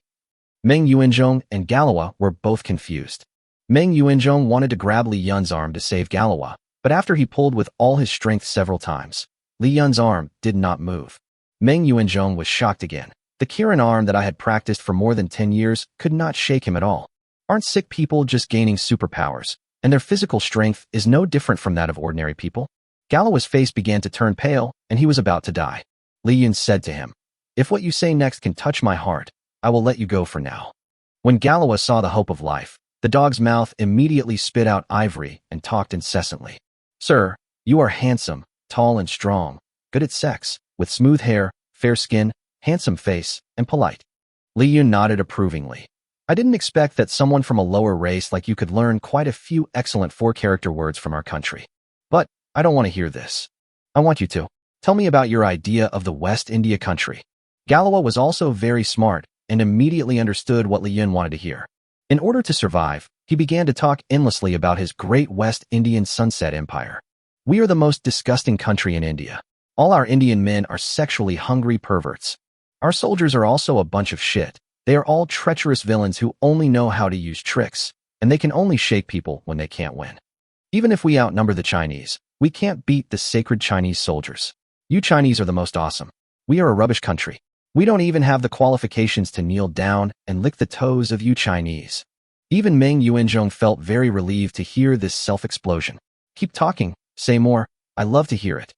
Meng Yuanzhong and Galawa were both confused. Meng Yuanzhong wanted to grab Li Yun's arm to save Galawa, but after he pulled with all his strength several times, Li Yun's arm did not move. Meng Yuanzhong was shocked again. The Kirin arm that I had practiced for more than 10 years could not shake him at all. Aren't sick people just gaining superpowers, and their physical strength is no different from that of ordinary people? Galawa's face began to turn pale, and he was about to die. Li Yun said to him, if what you say next can touch my heart, I will let you go for now. When Galawa saw the hope of life, the dog's mouth immediately spit out ivory and talked incessantly. Sir, you are handsome, tall and strong, good at sex, with smooth hair, fair skin, handsome face, and polite. Li Yun nodded approvingly. I didn't expect that someone from a lower race like you could learn quite a few excellent 4-character words from our country. But I don't want to hear this. I want you to. Tell me about your idea of the West India country. Galawa was also very smart and immediately understood what Li Yun wanted to hear. In order to survive, he began to talk endlessly about his great West Indian sunset empire. We are the most disgusting country in India. All our Indian men are sexually hungry perverts. Our soldiers are also a bunch of shit. They are all treacherous villains who only know how to use tricks, and they can only shake people when they can't win. Even if we outnumber the Chinese, we can't beat the sacred Chinese soldiers. You Chinese are the most awesome. We are a rubbish country. We don't even have the qualifications to kneel down and lick the toes of you Chinese. Even Meng Yuanzhong felt very relieved to hear this self-explosion. Keep talking. Say more. I love to hear it.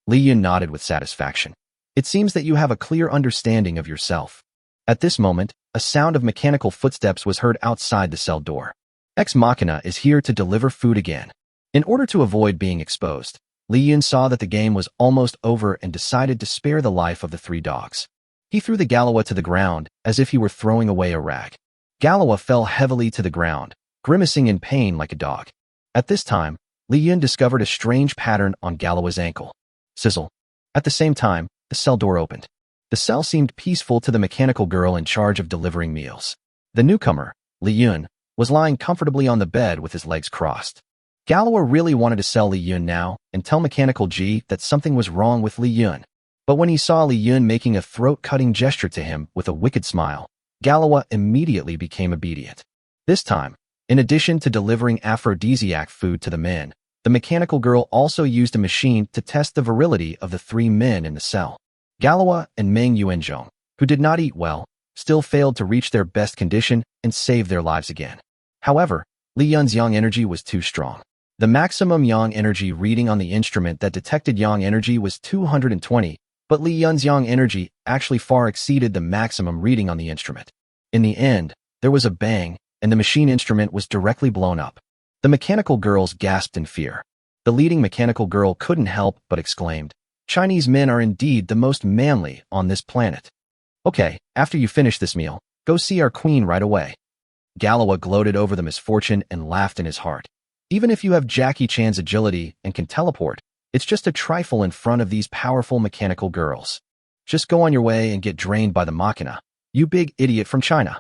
Li Yun nodded with satisfaction. It seems that you have a clear understanding of yourself. At this moment, a sound of mechanical footsteps was heard outside the cell door. Ex Machina is here to deliver food again. In order to avoid being exposed, Li Yun saw that the game was almost over and decided to spare the life of the 3 dogs. He threw the Galawa to the ground as if he were throwing away a rag. Galawa fell heavily to the ground, grimacing in pain like a dog. At this time, Li Yun discovered a strange pattern on Galawa's ankle. Sizzle. At the same time, the cell door opened. The cell seemed peaceful to the mechanical girl in charge of delivering meals. The newcomer, Li Yun, was lying comfortably on the bed with his legs crossed. Galawa really wanted to sell Li Yun now and tell Mechanical G that something was wrong with Li Yun. But when he saw Li Yun making a throat-cutting gesture to him with a wicked smile, Galawa immediately became obedient. This time, in addition to delivering aphrodisiac food to the men, the mechanical girl also used a machine to test the virility of the 3 men in the cell. Galawa and Meng Yuanzhong, who did not eat well, still failed to reach their best condition and save their lives again. However, Li Yun's yang energy was too strong. The maximum yang energy reading on the instrument that detected yang energy was 220, but Li Yun's yang energy actually far exceeded the maximum reading on the instrument. In the end, there was a bang, and the machine instrument was directly blown up. The mechanical girls gasped in fear. The leading mechanical girl couldn't help but exclaimed, Chinese men are indeed the most manly on this planet. Okay, after you finish this meal, go see our queen right away. Galawa gloated over the misfortune and laughed in his heart. Even if you have Jackie Chan's agility and can teleport, it's just a trifle in front of these powerful mechanical girls. Just go on your way and get drained by the machina. You big idiot from China.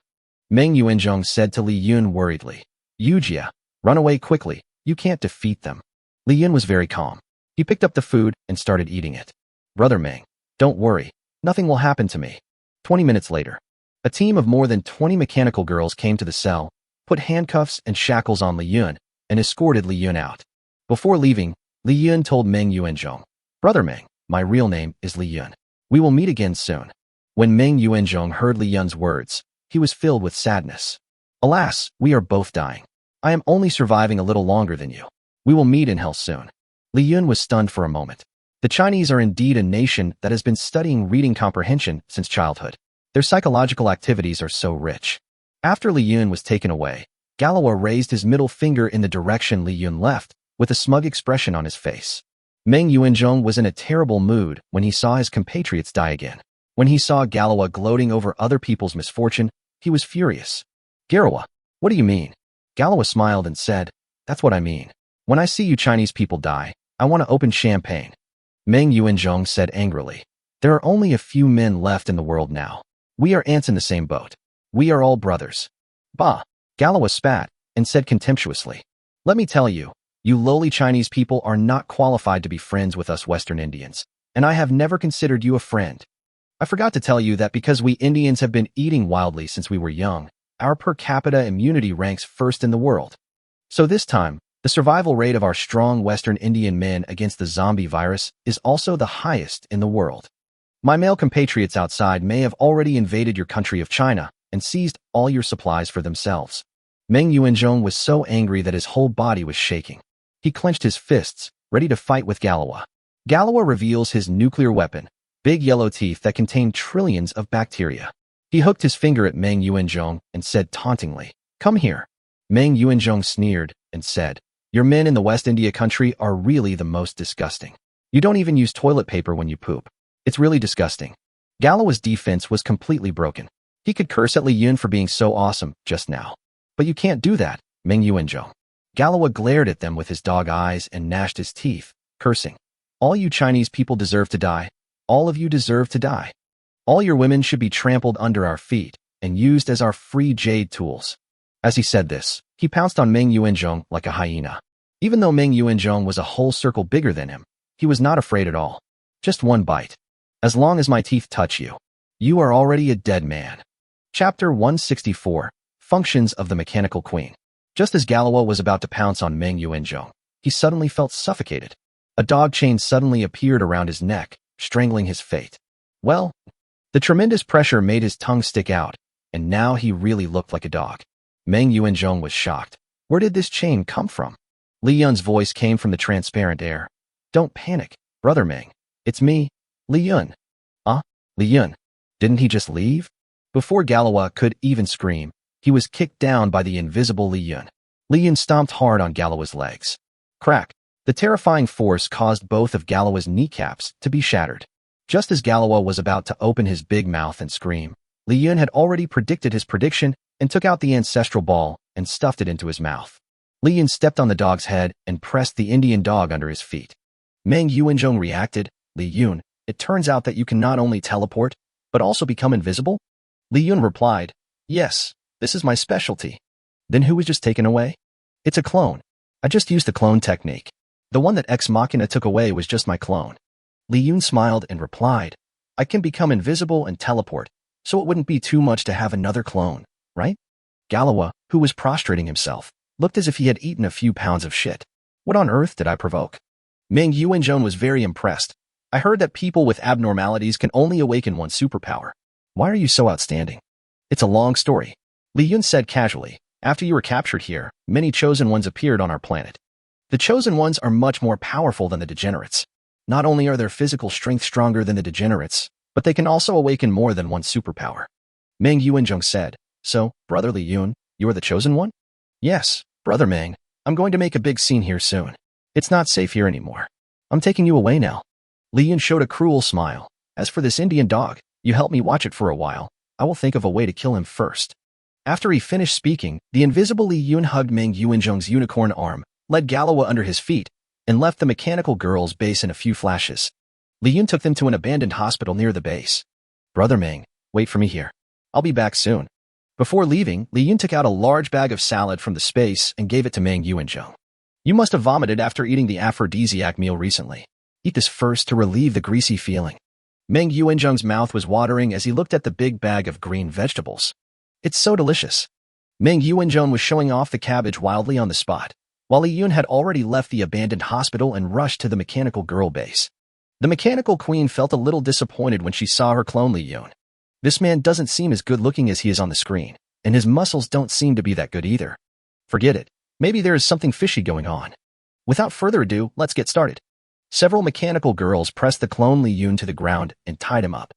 Meng Yuanzhong said to Li Yun worriedly. Yujia, run away quickly. You can't defeat them. Li Yun was very calm. He picked up the food and started eating it. Brother Meng, don't worry. Nothing will happen to me. 20 minutes later, a team of more than 20 mechanical girls came to the cell, put handcuffs and shackles on Li Yun, and escorted Li Yun out. Before leaving, Li Yun told Meng Yuanzhong, Brother Meng, my real name is Li Yun. We will meet again soon. When Meng Yuanzhong heard Li Yun's words, he was filled with sadness. Alas, we are both dying. I am only surviving a little longer than you. We will meet in hell soon. Li Yun was stunned for a moment. The Chinese are indeed a nation that has been studying reading comprehension since childhood. Their psychological activities are so rich. After Li Yun was taken away, Galois raised his middle finger in the direction Li Yun left, with a smug expression on his face. Meng Yuanzhong was in a terrible mood when he saw his compatriots die again. When he saw Galois gloating over other people's misfortune, he was furious. Galois, what do you mean? Galois smiled and said, That's what I mean. When I see you Chinese people die, I want to open champagne. Meng Yuanzhong said angrily, There are only a few men left in the world now. We are ants in the same boat. We are all brothers. Bah! Galois spat and said contemptuously, Let me tell you, you lowly Chinese people are not qualified to be friends with us Western Indians, and I have never considered you a friend. I forgot to tell you that because we Indians have been eating wildly since we were young, our per capita immunity ranks first in the world. So this time, the survival rate of our strong Western Indian men against the zombie virus is also the highest in the world. My male compatriots outside may have already invaded your country of China and seized all your supplies for themselves. Meng Yuanzhong was so angry that his whole body was shaking. He clenched his fists, ready to fight with Galois. Galois reveals his nuclear weapon, big yellow teeth that contain trillions of bacteria. He hooked his finger at Meng Yuanzhong and said tauntingly, Come here. Meng Yuanzhong sneered and said, Your men in the West India country are really the most disgusting. You don't even use toilet paper when you poop. It's really disgusting. Galois' defense was completely broken. He could curse at Li Yun for being so awesome just now. But you can't do that, Meng Yuanzhong. Galois glared at them with his dog eyes and gnashed his teeth, cursing. All you Chinese people deserve to die. All of you deserve to die. All your women should be trampled under our feet and used as our free jade tools. As he said this, he pounced on Meng Yuanzhong like a hyena. Even though Meng Yuanzhong was a whole circle bigger than him, he was not afraid at all. Just one bite. As long as my teeth touch you, you are already a dead man. Chapter 164, Functions of the Mechanical Queen. Just as Galois was about to pounce on Meng Yuanzhong, he suddenly felt suffocated. A dog chain suddenly appeared around his neck, strangling his fate. Well, the tremendous pressure made his tongue stick out, and now he really looked like a dog. Meng Yuanzhong was shocked. Where did this chain come from? Li Yun's voice came from the transparent air. Don't panic, Brother Meng. It's me, Li Yun. Li Yun. Didn't he just leave? Before Galois could even scream, he was kicked down by the invisible Li Yun. Li Yun stomped hard on Galois' legs. Crack! The terrifying force caused both of Galois' kneecaps to be shattered. Just as Galois was about to open his big mouth and scream, Li Yun had already predicted his prediction and took out the ancestral ball and stuffed it into his mouth. Li Yun stepped on the dog's head and pressed the Indian dog under his feet. Meng Yuanzhong reacted, Li Yun, it turns out that you can not only teleport, but also become invisible? Li Yun replied, Yes, this is my specialty. Then who was just taken away? It's a clone. I just used the clone technique. The one that Ex Machina took away was just my clone. Li Yun smiled and replied, I can become invisible and teleport, so it wouldn't be too much to have another clone, right? Galois, who was prostrating himself, looked as if he had eaten a few pounds of shit. What on earth did I provoke? Meng Yuanzhong was very impressed. I heard that people with abnormalities can only awaken one superpower. Why are you so outstanding? It's a long story. Li Yun said casually, After you were captured here, many chosen ones appeared on our planet. The chosen ones are much more powerful than the degenerates. Not only are their physical strength stronger than the degenerates, but they can also awaken more than one superpower. Meng Yuanzhong said, So, Brother Li Yun, you are the chosen one? Yes, Brother Meng, I'm going to make a big scene here soon. It's not safe here anymore. I'm taking you away now. Li Yun showed a cruel smile. As for this Indian dog, you help me watch it for a while. I will think of a way to kill him first. After he finished speaking, the invisible Li Yun hugged Meng Yuanzhong's unicorn arm, led Galois under his feet, and left the mechanical girl's base in a few flashes. Li Yun took them to an abandoned hospital near the base. Brother Meng, wait for me here. I'll be back soon. Before leaving, Li Yun took out a large bag of salad from the space and gave it to Meng Yuanzhong. You must have vomited after eating the aphrodisiac meal recently. Eat this first to relieve the greasy feeling. Meng Yuanzhong's mouth was watering as he looked at the big bag of green vegetables. It's so delicious. Meng Yuanzhong was showing off the cabbage wildly on the spot, while Li Yun had already left the abandoned hospital and rushed to the mechanical girl base. The mechanical queen felt a little disappointed when she saw her clone Li Yun. This man doesn't seem as good-looking as he is on the screen, and his muscles don't seem to be that good either. Forget it. Maybe there is something fishy going on. Without further ado, let's get started. Several mechanical girls pressed the clone Li Yun to the ground and tied him up.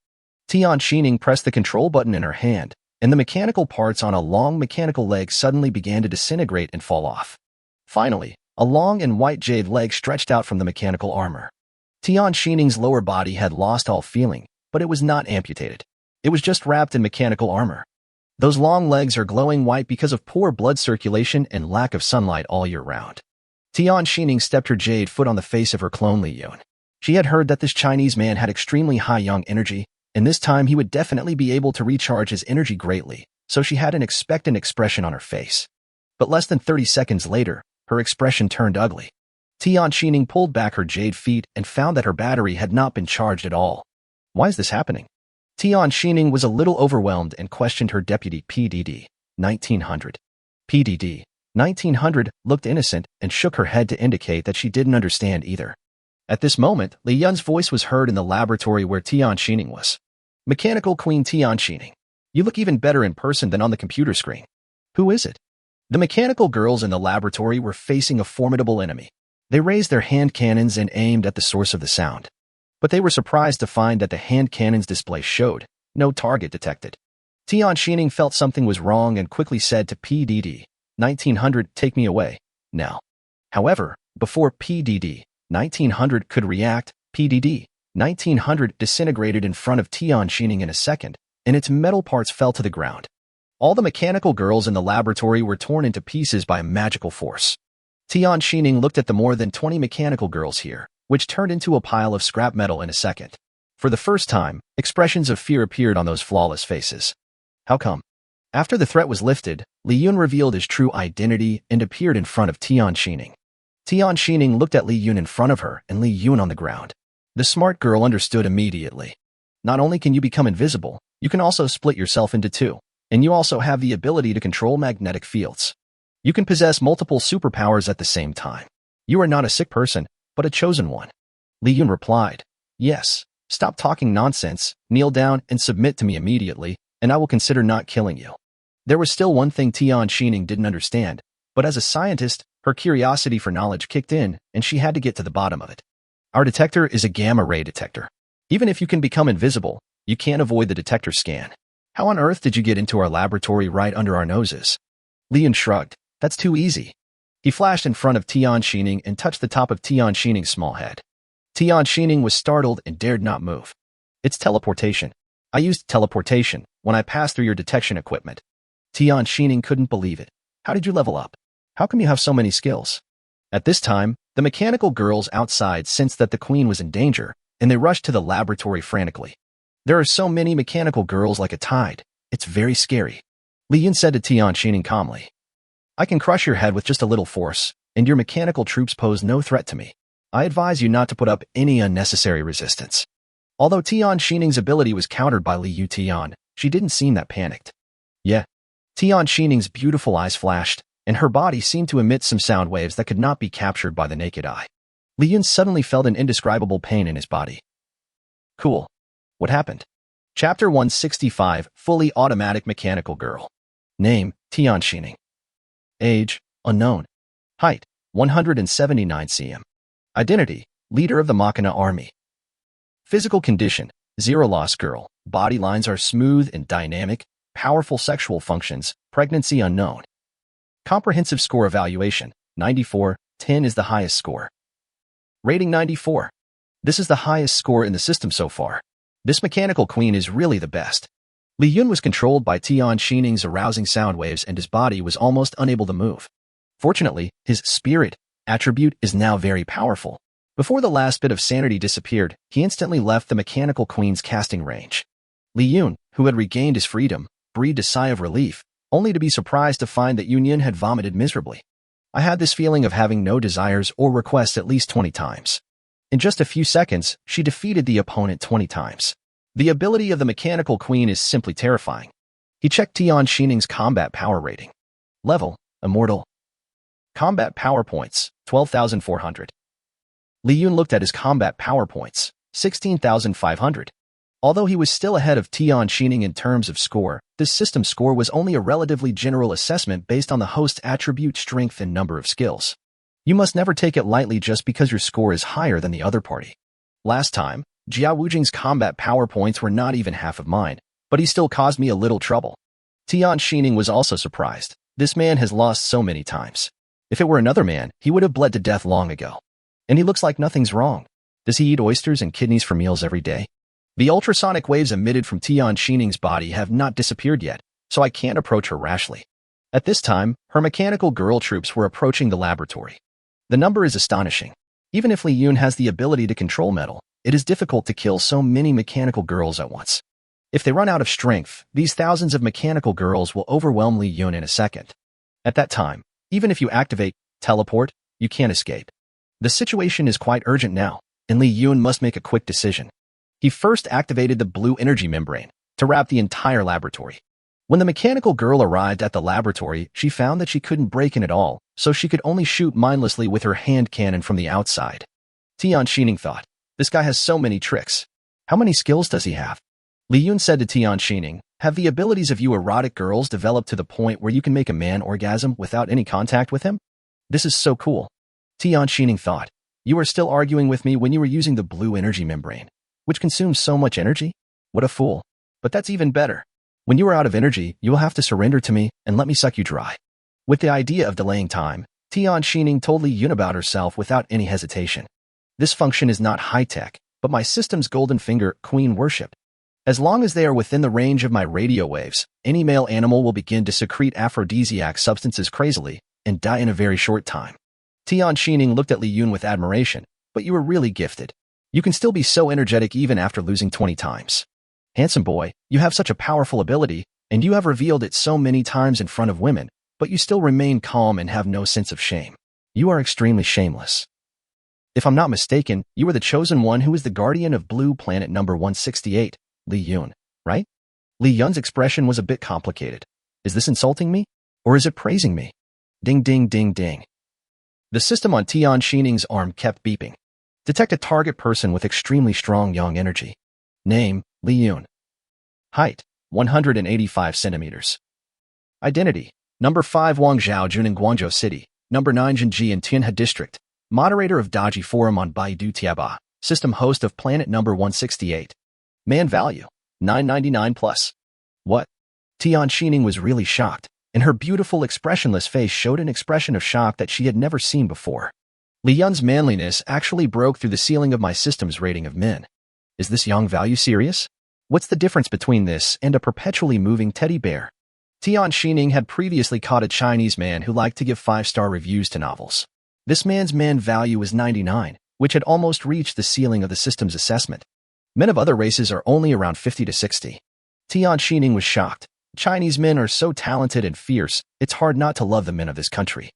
Tian Xining pressed the control button in her hand, and the mechanical parts on a long mechanical leg suddenly began to disintegrate and fall off. Finally, a long and white jade leg stretched out from the mechanical armor. Tian Xining's lower body had lost all feeling, but it was not amputated. It was just wrapped in mechanical armor. Those long legs are glowing white because of poor blood circulation and lack of sunlight all year round. Tian Xining stepped her jade foot on the face of her clone Li Yun. She had heard that this Chinese man had extremely high young energy, and this time he would definitely be able to recharge his energy greatly, so she had an expectant expression on her face. But less than 30 seconds later, her expression turned ugly. Tian Xining pulled back her jade feet and found that her battery had not been charged at all. Why is this happening? Tian Xining was a little overwhelmed and questioned her deputy PDD, 1900. PDD, 1900 looked innocent and shook her head to indicate that she didn't understand either. At this moment, Li Yun's voice was heard in the laboratory where Tian Xining was. Mechanical Queen Tian Xining, you look even better in person than on the computer screen. Who is it? The mechanical girls in the laboratory were facing a formidable enemy. They raised their hand cannons and aimed at the source of the sound. But they were surprised to find that the hand cannon's display showed no target detected. Tian Xining felt something was wrong and quickly said to PDD, 1900, take me away, now. However, before PDD, 1900 could react, PDD, 1900 disintegrated in front of Tian Xining in a second, and its metal parts fell to the ground. All the mechanical girls in the laboratory were torn into pieces by a magical force. Tian Xining looked at the more than 20 mechanical girls here, which turned into a pile of scrap metal in a second. For the first time, expressions of fear appeared on those flawless faces. How come? After the threat was lifted, Li Yun revealed his true identity and appeared in front of Tian Xining. Tian Xining looked at Li Yun in front of her and Li Yun on the ground. The smart girl understood immediately. Not only can you become invisible, you can also split yourself into two, and you also have the ability to control magnetic fields. You can possess multiple superpowers at the same time. You are not a sick person, but a chosen one. Li Yun replied, yes, stop talking nonsense, kneel down and submit to me immediately, and I will consider not killing you. There was still one thing Tian Xining didn't understand, but as a scientist, her curiosity for knowledge kicked in, and she had to get to the bottom of it. Our detector is a gamma-ray detector. Even if you can become invisible, you can't avoid the detector scan. How on earth did you get into our laboratory right under our noses? Li Yun shrugged. That's too easy. He flashed in front of Tian Xining and touched the top of Tian Xining's small head. Tian Xining was startled and dared not move. It's teleportation. I used teleportation when I passed through your detection equipment. Tian Xining couldn't believe it. How did you level up? How come you have so many skills? At this time, the mechanical girls outside sensed that the queen was in danger, and they rushed to the laboratory frantically. There are so many mechanical girls like a tide. It's very scary. Li Yun said to Tian Xining calmly. I can crush your head with just a little force, and your mechanical troops pose no threat to me. I advise you not to put up any unnecessary resistance. Although Tian Xining's ability was countered by Li Yutian, she didn't seem that panicked. Yeah. Tian Xining's beautiful eyes flashed, and her body seemed to emit some sound waves that could not be captured by the naked eye. Li Yun suddenly felt an indescribable pain in his body. Cool. What happened? Chapter 165, Fully Automatic Mechanical Girl. Name, Tian Xining. Age, unknown. Height, 179 cm. Identity, leader of the Machina army. Physical condition, zero loss girl. Body lines are smooth and dynamic. Powerful sexual functions, pregnancy unknown. Comprehensive score evaluation, 94, 10 is the highest score. Rating 94. This is the highest score in the system so far. This mechanical queen is really the best. Li Yun was controlled by Tian Xining's arousing sound waves and his body was almost unable to move. Fortunately, his spirit attribute is now very powerful. Before the last bit of sanity disappeared, he instantly left the mechanical queen's casting range. Li Yun, who had regained his freedom, breathed a sigh of relief, only to be surprised to find that Yun had vomited miserably. I had this feeling of having no desires or requests at least 20 times. In just a few seconds, she defeated the opponent 20 times. The ability of the mechanical queen is simply terrifying. He checked Tian Xining's combat power rating. Level, Immortal. Combat power points, 12,400. Li Yun looked at his combat power points, 16,500. Although he was still ahead of Tian Xining in terms of score, this system score was only a relatively general assessment based on the host's attribute strength and number of skills. You must never take it lightly just because your score is higher than the other party. Last time, Jia Wujing's combat power points were not even half of mine, but he still caused me a little trouble. Tian Xining was also surprised. This man has lost so many times. If it were another man, he would have bled to death long ago. And he looks like nothing's wrong. Does he eat oysters and kidneys for meals every day? The ultrasonic waves emitted from Tian Xining's body have not disappeared yet, so I can't approach her rashly. At this time, her mechanical girl troops were approaching the laboratory. The number is astonishing. Even if Li Yun has the ability to control metal, it is difficult to kill so many mechanical girls at once. If they run out of strength, these thousands of mechanical girls will overwhelm Li Yun in a second. At that time, even if you activate teleport, you can't escape. The situation is quite urgent now, and Li Yun must make a quick decision. He first activated the blue energy membrane to wrap the entire laboratory. When the mechanical girl arrived at the laboratory, she found that she couldn't break in at all, so she could only shoot mindlessly with her hand cannon from the outside. Tian Xining thought, this guy has so many tricks. How many skills does he have? Li Yun said to Tian Xining, have the abilities of you erotic girls developed to the point where you can make a man orgasm without any contact with him? This is so cool. Tian Xining thought, you were still arguing with me when you were using the blue energy membrane, which consumes so much energy? What a fool. But that's even better. When you are out of energy, you will have to surrender to me and let me suck you dry. With the idea of delaying time, Tian Xining told Li Yun about herself without any hesitation. This function is not high-tech, but my system's golden finger, queen worshipped. As long as they are within the range of my radio waves, any male animal will begin to secrete aphrodisiac substances crazily and die in a very short time. Tian Xining looked at Li Yun with admiration, but you are really gifted. You can still be so energetic even after losing 20 times. Handsome boy, you have such a powerful ability, and you have revealed it so many times in front of women, but you still remain calm and have no sense of shame. You are extremely shameless. If I'm not mistaken, you are the chosen one who is the guardian of blue planet number 168, Li Yun, right? Li Yun's expression was a bit complicated. Is this insulting me? Or is it praising me? Ding ding ding ding. The system on Tian Xining's arm kept beeping. Detect a target person with extremely strong yang energy. Name, Li Yun. Height, 185 centimeters. Identity, number 5 Wang Zhao Jun in Guangzhou City, number 9 Jinji in Tianhe District, moderator of Daji Forum on Baidu Tiaba, system host of planet number 168. Man value, 999 plus. What? Tian Xining was really shocked, and her beautiful expressionless face showed an expression of shock that she had never seen before. Li Yun's manliness actually broke through the ceiling of my system's rating of men. Is this yang value serious? What's the difference between this and a perpetually moving teddy bear? Tian Xining had previously caught a Chinese man who liked to give 5-star reviews to novels. This man's man value was 99, which had almost reached the ceiling of the system's assessment. Men of other races are only around 50 to 60. Tian Xining was shocked. Chinese men are so talented and fierce, it's hard not to love the men of this country.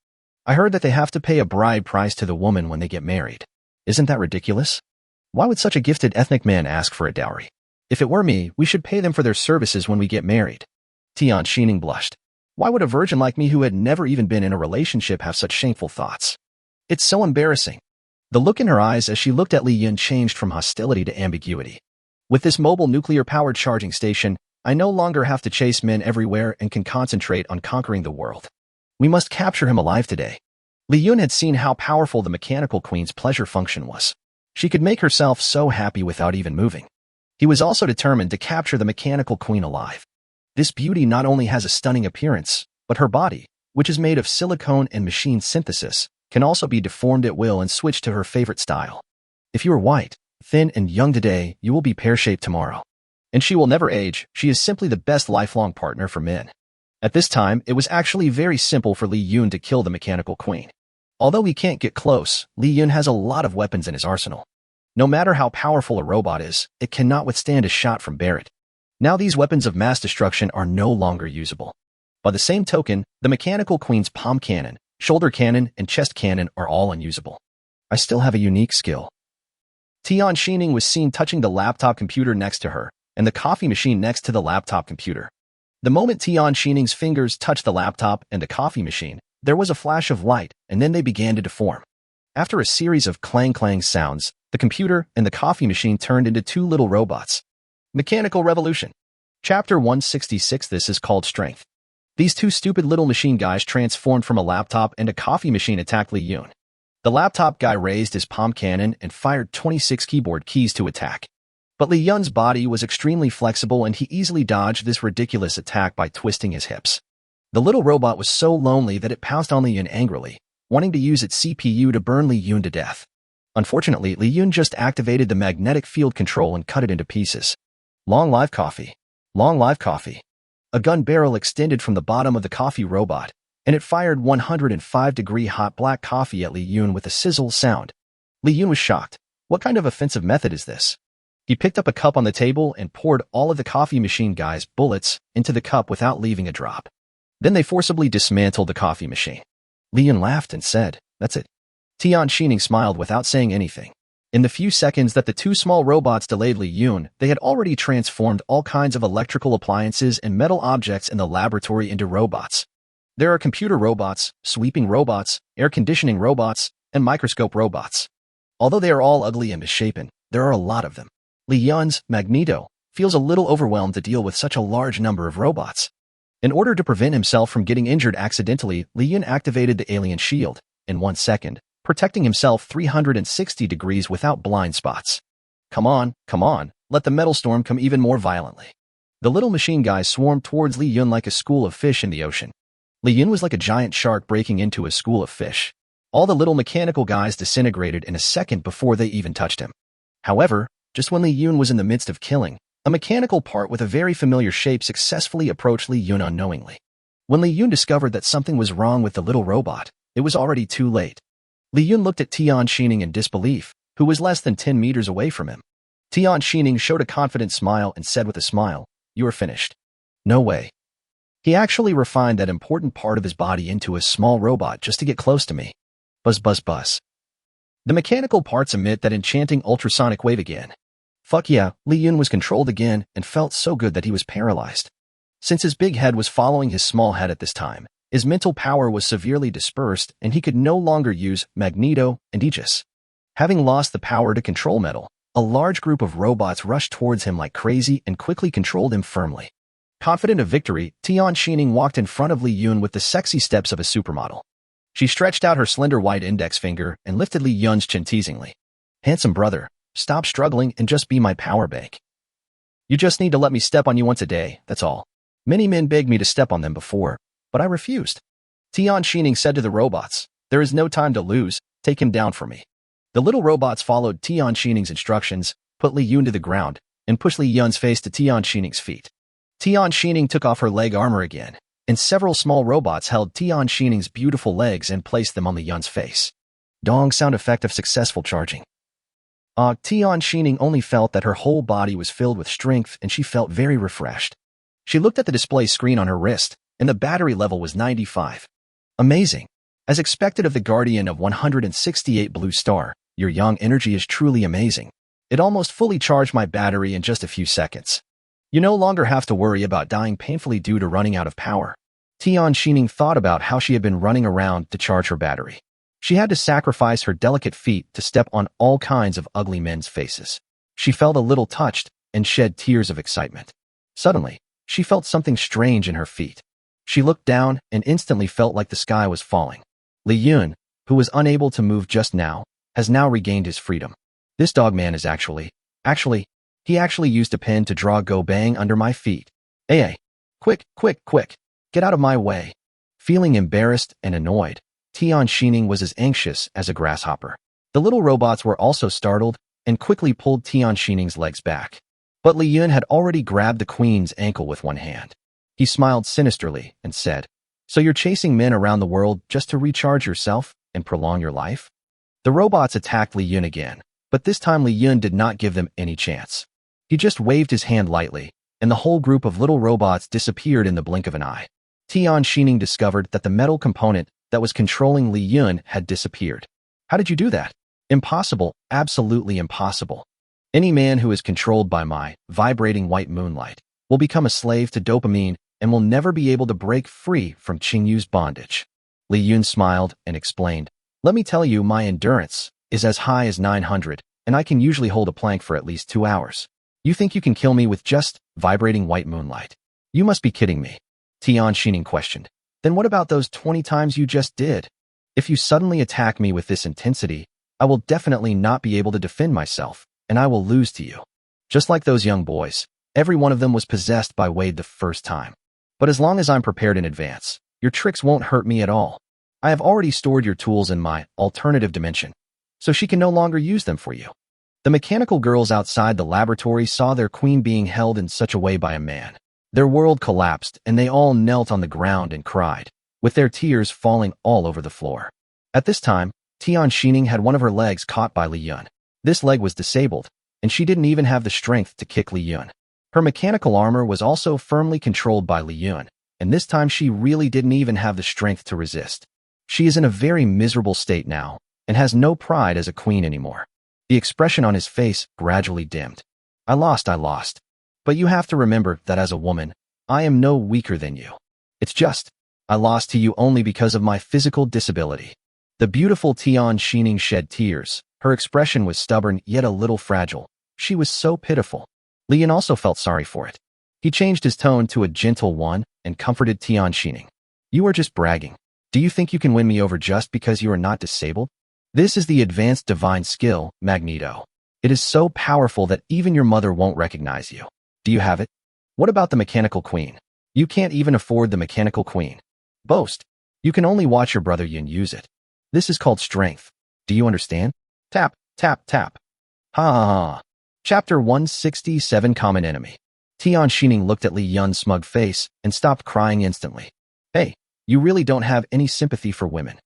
I heard that they have to pay a bride price to the woman when they get married. Isn't that ridiculous? Why would such a gifted ethnic man ask for a dowry? If it were me, we should pay them for their services when we get married. Tian Xining blushed. Why would a virgin like me who had never even been in a relationship have such shameful thoughts? It's so embarrassing. The look in her eyes as she looked at Li Yun changed from hostility to ambiguity. With this mobile nuclear-powered charging station, I no longer have to chase men everywhere and can concentrate on conquering the world. We must capture him alive today. Li Yun had seen how powerful the mechanical queen's pleasure function was. She could make herself so happy without even moving. He was also determined to capture the mechanical queen alive. This beauty not only has a stunning appearance, but her body, which is made of silicone and machine synthesis, can also be deformed at will and switched to her favorite style. If you are white, thin, and young today, you will be pear-shaped tomorrow. And she will never age. She is simply the best lifelong partner for men. At this time, it was actually very simple for Li Yun to kill the mechanical queen. Although he can't get close, Li Yun has a lot of weapons in his arsenal. No matter how powerful a robot is, it cannot withstand a shot from Barrett. Now these weapons of mass destruction are no longer usable. By the same token, the mechanical queen's palm cannon, shoulder cannon, and chest cannon are all unusable. I still have a unique skill. Tian Xining was seen touching the laptop computer next to her, and the coffee machine next to the laptop computer. The moment Tian Xining's fingers touched the laptop and the coffee machine, there was a flash of light, and then they began to deform. After a series of clang-clang sounds, the computer and the coffee machine turned into two little robots. Mechanical Revolution. Chapter 166. This is called Strength. These two stupid little machine guys transformed from a laptop and a coffee machine attacked Li Yun. The laptop guy raised his palm cannon and fired 26 keyboard keys to attack. But Li Yun's body was extremely flexible and he easily dodged this ridiculous attack by twisting his hips. The little robot was so lonely that it pounced on Li Yun angrily, wanting to use its CPU to burn Li Yun to death. Unfortunately, Li Yun just activated the magnetic field control and cut it into pieces. Long live coffee. Long live coffee. A gun barrel extended from the bottom of the coffee robot, and it fired 105-degree hot black coffee at Li Yun with a sizzle sound. Li Yun was shocked. What kind of offensive method is this? He picked up a cup on the table and poured all of the coffee machine guy's bullets into the cup without leaving a drop. Then they forcibly dismantled the coffee machine. Li Yun laughed and said, "That's it." Tian Xining smiled without saying anything. In the few seconds that the two small robots delayed Li Yun, they had already transformed all kinds of electrical appliances and metal objects in the laboratory into robots. There are computer robots, sweeping robots, air conditioning robots, and microscope robots. Although they are all ugly and misshapen, there are a lot of them. Li Yun's Magneto feels a little overwhelmed to deal with such a large number of robots. In order to prevent himself from getting injured accidentally, Li Yun activated the alien shield in 1 second, protecting himself 360 degrees without blind spots. Come on, let the metal storm come even more violently. The little machine guys swarmed towards Li Yun like a school of fish in the ocean. Li Yun was like a giant shark breaking into a school of fish. All the little mechanical guys disintegrated in a second before they even touched him. However, just when Li Yun was in the midst of killing, a mechanical part with a very familiar shape successfully approached Li Yun unknowingly. When Li Yun discovered that something was wrong with the little robot, it was already too late. Li Yun looked at Tian Xining in disbelief, who was less than 10 meters away from him. Tian Xining showed a confident smile and said with a smile, "You are finished." No way. He actually refined that important part of his body into a small robot just to get close to me. Buzz buzz buzz. The mechanical parts emit that enchanting ultrasonic wave again. Fuck yeah, Li Yun was controlled again and felt so good that he was paralyzed. Since his big head was following his small head at this time, his mental power was severely dispersed and he could no longer use Magneto and Aegis. Having lost the power to control metal, a large group of robots rushed towards him like crazy and quickly controlled him firmly. Confident of victory, Tian Xining walked in front of Li Yun with the sexy steps of a supermodel. She stretched out her slender white index finger and lifted Li Yun's chin teasingly. "Handsome brother, stop struggling and just be my power bank. You just need to let me step on you once a day, that's all. Many men begged me to step on them before, but I refused." Tian Xining said to the robots, "There is no time to lose, take him down for me." The little robots followed Tian Xining's instructions, put Li Yun to the ground, and pushed Li Yun's face to Tian Xining's feet. Tian Xining took off her leg armor again, and several small robots held Tian Xining's beautiful legs and placed them on Li Yun's face. Dong sound effect of successful charging. Tian Xining only felt that her whole body was filled with strength and she felt very refreshed. She looked at the display screen on her wrist, and the battery level was 95. Amazing. As expected of the Guardian of 168 Blue Star, your young energy is truly amazing. It almost fully charged my battery in just a few seconds. You no longer have to worry about dying painfully due to running out of power. Tian Xining thought about how she had been running around to charge her battery. She had to sacrifice her delicate feet to step on all kinds of ugly men's faces. She felt a little touched and shed tears of excitement. Suddenly, she felt something strange in her feet. She looked down and instantly felt like the sky was falling. Li Yun, who was unable to move just now, has now regained his freedom. This dog man is he actually used a pen to draw "Go Bang" under my feet. Hey, quick, get out of my way. Feeling embarrassed and annoyed, Tian Xining was as anxious as a grasshopper. The little robots were also startled and quickly pulled Tian Xining's legs back. But Li Yun had already grabbed the queen's ankle with one hand. He smiled sinisterly and said, "So you're chasing men around the world just to recharge yourself? and prolong your life? The robots attacked Li Yun again, but this time Li Yun did not give them any chance. He just waved his hand lightly, and the whole group of little robots disappeared in the blink of an eye. Tian Xining discovered that the metal component that was controlling Li Yun had disappeared. How did you do that? Impossible, absolutely impossible. Any man who is controlled by my vibrating white moonlight will become a slave to dopamine and will never be able to break free from Qingyu's bondage. Li Yun smiled and explained, let me tell you, my endurance is as high as 900, and I can usually hold a plank for at least 2 hours. You think you can kill me with just vibrating white moonlight? You must be kidding me. Tian Xining questioned. Then what about those 20 times you just did? If you suddenly attack me with this intensity, I will definitely not be able to defend myself, and I will lose to you. Just like those young boys, every one of them was possessed by Wade the first time. But as long as I'm prepared in advance, your tricks won't hurt me at all. I have already stored your tools in my alternative dimension, so she can no longer use them for you. The mechanical girls outside the laboratory saw their queen being held in such a way by a man. Their world collapsed, and they all knelt on the ground and cried, with their tears falling all over the floor. At this time, Tian Xining had one of her legs caught by Li Yun. This leg was disabled, and she didn't even have the strength to kick Li Yun. Her mechanical armor was also firmly controlled by Li Yun, and this time she really didn't even have the strength to resist. She is in a very miserable state now, and has no pride as a queen anymore. The expression on his face gradually dimmed. I lost. But you have to remember that as a woman, I am no weaker than you. It's just, I lost to you only because of my physical disability. The beautiful Tian Xining shed tears. Her expression was stubborn yet a little fragile. She was so pitiful. Li Yun also felt sorry for it. He changed his tone to a gentle one and comforted Tian Xining. You are just bragging. Do you think you can win me over just because you are not disabled? This is the advanced divine skill, Magneto. It is so powerful that even your mother won't recognize you. Do you have it? What about the mechanical queen? You can't even afford the mechanical queen. Boast. You can only watch your brother Yun use it. This is called strength. Do you understand? Tap, tap, tap. Ha ha ha. Chapter 167 Common Enemy. Tian Xining looked at Li Yun's smug face and stopped crying instantly. Hey, you really don't have any sympathy for women.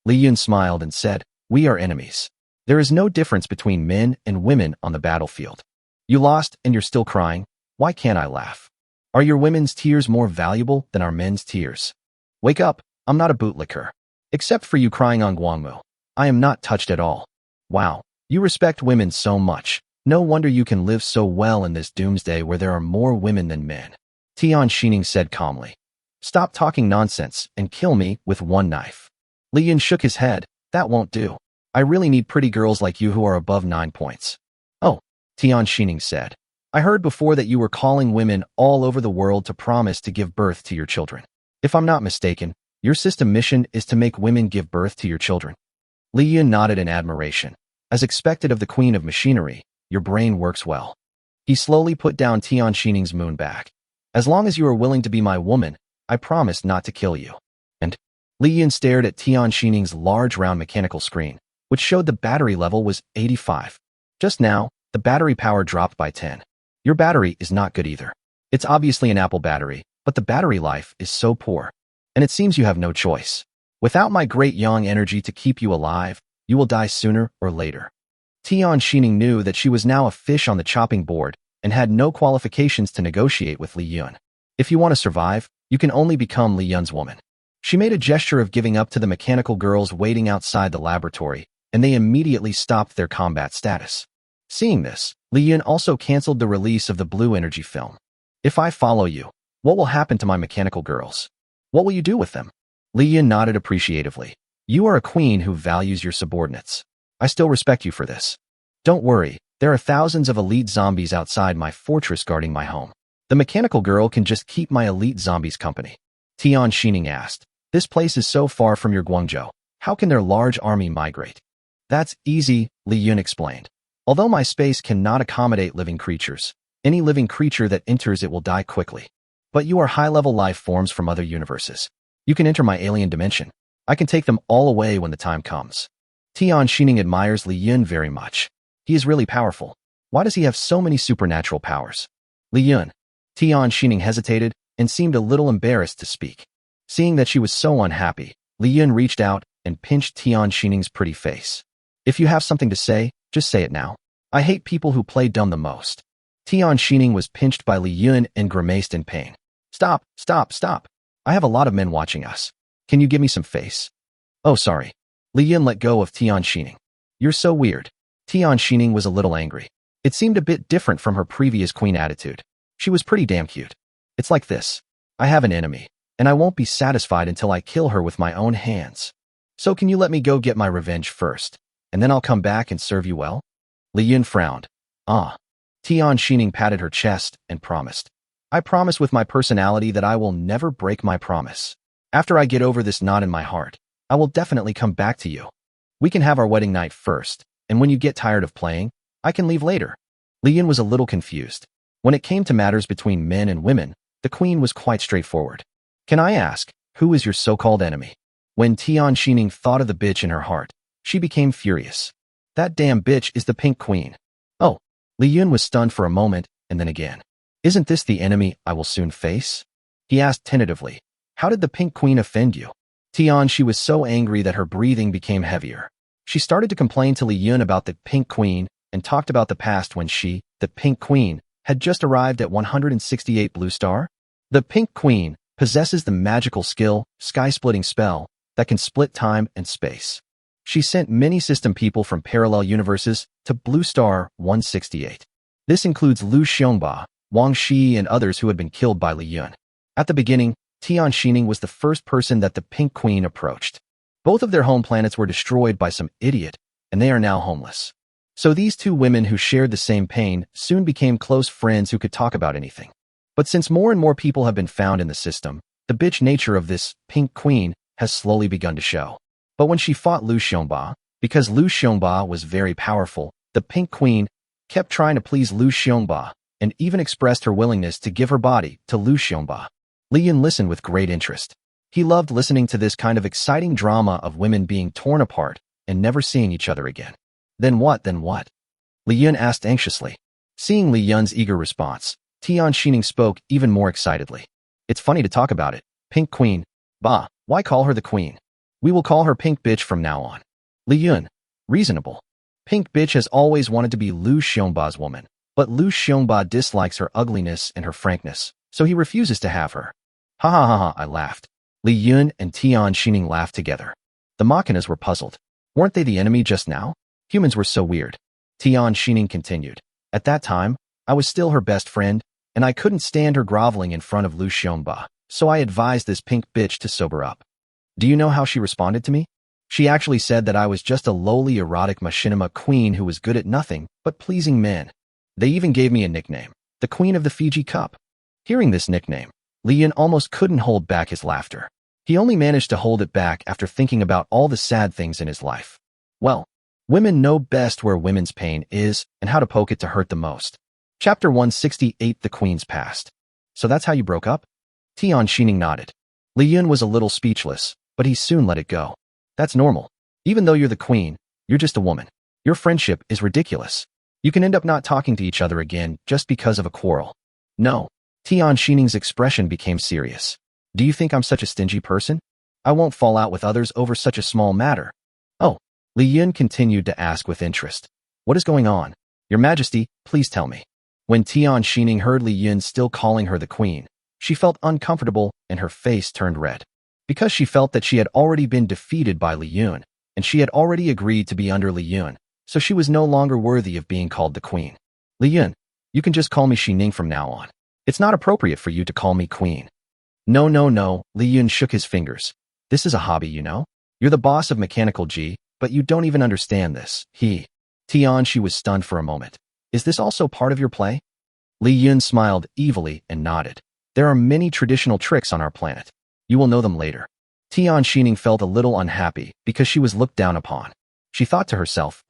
Li Yun smiled and said, we are enemies. There is no difference between men and women on the battlefield. You lost and you're still crying. Why can't I laugh? Are your women's tears more valuable than our men's tears? Wake up, I'm not a bootlicker. Except for you crying on Guangmu. I am not touched at all. Wow, you respect women so much. No wonder you can live so well in this doomsday where there are more women than men. Tian Xining said calmly. Stop talking nonsense and kill me with one knife. Li Yun shook his head. That won't do. I really need pretty girls like you who are above 9 points. Oh, Tian Xining said. I heard before that you were calling women all over the world to promise to give birth to your children. If I'm not mistaken, your system mission is to make women give birth to your children. Li Yun nodded in admiration. As expected of the queen of machinery, your brain works well. He slowly put down Tian Xining's moon back. As long as you are willing to be my woman, I promise not to kill you. And Li Yun stared at Tian Xining's large round mechanical screen, which showed the battery level was 85. Just now, the battery power dropped by 10. Your battery is not good either. It's obviously an Apple battery, but the battery life is so poor. And it seems you have no choice. Without my great yang energy to keep you alive, you will die sooner or later. Tian Xining knew that she was now a fish on the chopping board and had no qualifications to negotiate with Li Yun. If you want to survive, you can only become Li Yun's woman. She made a gesture of giving up to the mechanical girls waiting outside the laboratory, and they immediately stopped their combat status. Seeing this, Li Yun also canceled the release of the blue energy film. If I follow you, what will happen to my mechanical girls? What will you do with them? Li Yun nodded appreciatively. You are a queen who values your subordinates. I still respect you for this. Don't worry, there are thousands of elite zombies outside my fortress guarding my home. The mechanical girl can just keep my elite zombies company. Tian Xining asked. This place is so far from your Guangzhou. How can their large army migrate? That's easy, Li Yun explained. Although my space cannot accommodate living creatures, any living creature that enters it will die quickly. But you are high-level life forms from other universes. You can enter my alien dimension. I can take them all away when the time comes. Tian Xining admires Li Yun very much. He is really powerful. Why does he have so many supernatural powers? Li Yun. Tian Xining hesitated and seemed a little embarrassed to speak. Seeing that she was so unhappy, Li Yun reached out and pinched Tian Xining's pretty face. If you have something to say, just say it now. I hate people who play dumb the most. Tian Xining was pinched by Li Yun and grimaced in pain. Stop, stop, stop. I have a lot of men watching us. Can you give me some face? Oh, sorry. Li Yun let go of Tian Xining. You're so weird. Tian Xining was a little angry. It seemed a bit different from her previous queen attitude. She was pretty damn cute. It's like this. I have an enemy, and I won't be satisfied until I kill her with my own hands. So can you let me go get my revenge first, and then I'll come back and serve you well? Li Yun frowned. Ah. Tian Xining patted her chest and promised. I promise with my personality that I will never break my promise. After I get over this knot in my heart, I will definitely come back to you. We can have our wedding night first, and when you get tired of playing, I can leave later. Li Yun was a little confused. When it came to matters between men and women, the queen was quite straightforward. Can I ask, who is your so-called enemy? When Tian Xining thought of the bitch in her heart, she became furious. That damn bitch is the Pink Queen. Oh, Li Yun was stunned for a moment, and then again. Isn't this the enemy I will soon face? He asked tentatively. How did the Pink Queen offend you? Tian, she was so angry that her breathing became heavier. She started to complain to Li Yun about the Pink Queen and talked about the past when she, the Pink Queen, had just arrived at 168 Blue Star. The Pink Queen possesses the magical skill, sky-splitting spell, that can split time and space. She sent many system people from parallel universes to Blue Star 168. This includes Lu Xiongba, Wang Shi, and others who had been killed by Li Yun. At the beginning, Tian Xining was the first person that the Pink Queen approached. Both of their home planets were destroyed by some idiot, and they are now homeless. So these two women who shared the same pain soon became close friends who could talk about anything. But since more and more people have been found in the system, the bitch nature of this Pink Queen has slowly begun to show. But when she fought Lu Xiongba, because Lu Xiongba was very powerful, the Pink Queen kept trying to please Lu Xiongba and even expressed her willingness to give her body to Lu Xiongba. Li Yun listened with great interest. He loved listening to this kind of exciting drama of women being torn apart and never seeing each other again. Then what, then what? Li Yun asked anxiously. Seeing Li Yun's eager response, Tian Xining spoke even more excitedly. It's funny to talk about it. Pink Queen. Bah, why call her the Queen? We will call her Pink Bitch from now on. Li Yun. Reasonable. Pink Bitch has always wanted to be Lu Xiongba's woman, but Lu Xiongba dislikes her ugliness and her frankness, so he refuses to have her. Ha ha ha ha, I laughed. Li Yun and Tian Xining laughed together. The Machinas were puzzled. Weren't they the enemy just now? Humans were so weird. Tian Xining continued. At that time, I was still her best friend, and I couldn't stand her groveling in front of Lu Xiongba, so I advised this Pink Bitch to sober up. Do you know how she responded to me? She actually said that I was just a lowly erotic machinima queen who was good at nothing but pleasing men. They even gave me a nickname, the Queen of the Fiji Cup. Hearing this nickname, Li Yun almost couldn't hold back his laughter. He only managed to hold it back after thinking about all the sad things in his life. Well, women know best where women's pain is and how to poke it to hurt the most. Chapter 168, The Queen's Past. So that's how you broke up? Tian Xining nodded. Li Yun was a little speechless, but he soon let it go. That's normal. Even though you're the queen, you're just a woman. Your friendship is ridiculous. You can end up not talking to each other again just because of a quarrel. No. Tian Xining's expression became serious. Do you think I'm such a stingy person? I won't fall out with others over such a small matter. Oh. Li Yun continued to ask with interest. What is going on? Your Majesty, please tell me. When Tian Xining heard Li Yun still calling her the queen, she felt uncomfortable and her face turned red. Because she felt that she had already been defeated by Li Yun, and she had already agreed to be under Li Yun, so she was no longer worthy of being called the queen. Li Yun, you can just call me Xining from now on. It's not appropriate for you to call me queen. No, no, no, Li Yun shook his fingers. This is a hobby, you know? You're the boss of Mechanical G, but you don't even understand this. Tian, she was stunned for a moment. Is this also part of your play? Li Yun smiled evilly and nodded. There are many traditional tricks on our planet. You will know them later. Tian Xining felt a little unhappy because she was looked down upon. She thought to herself,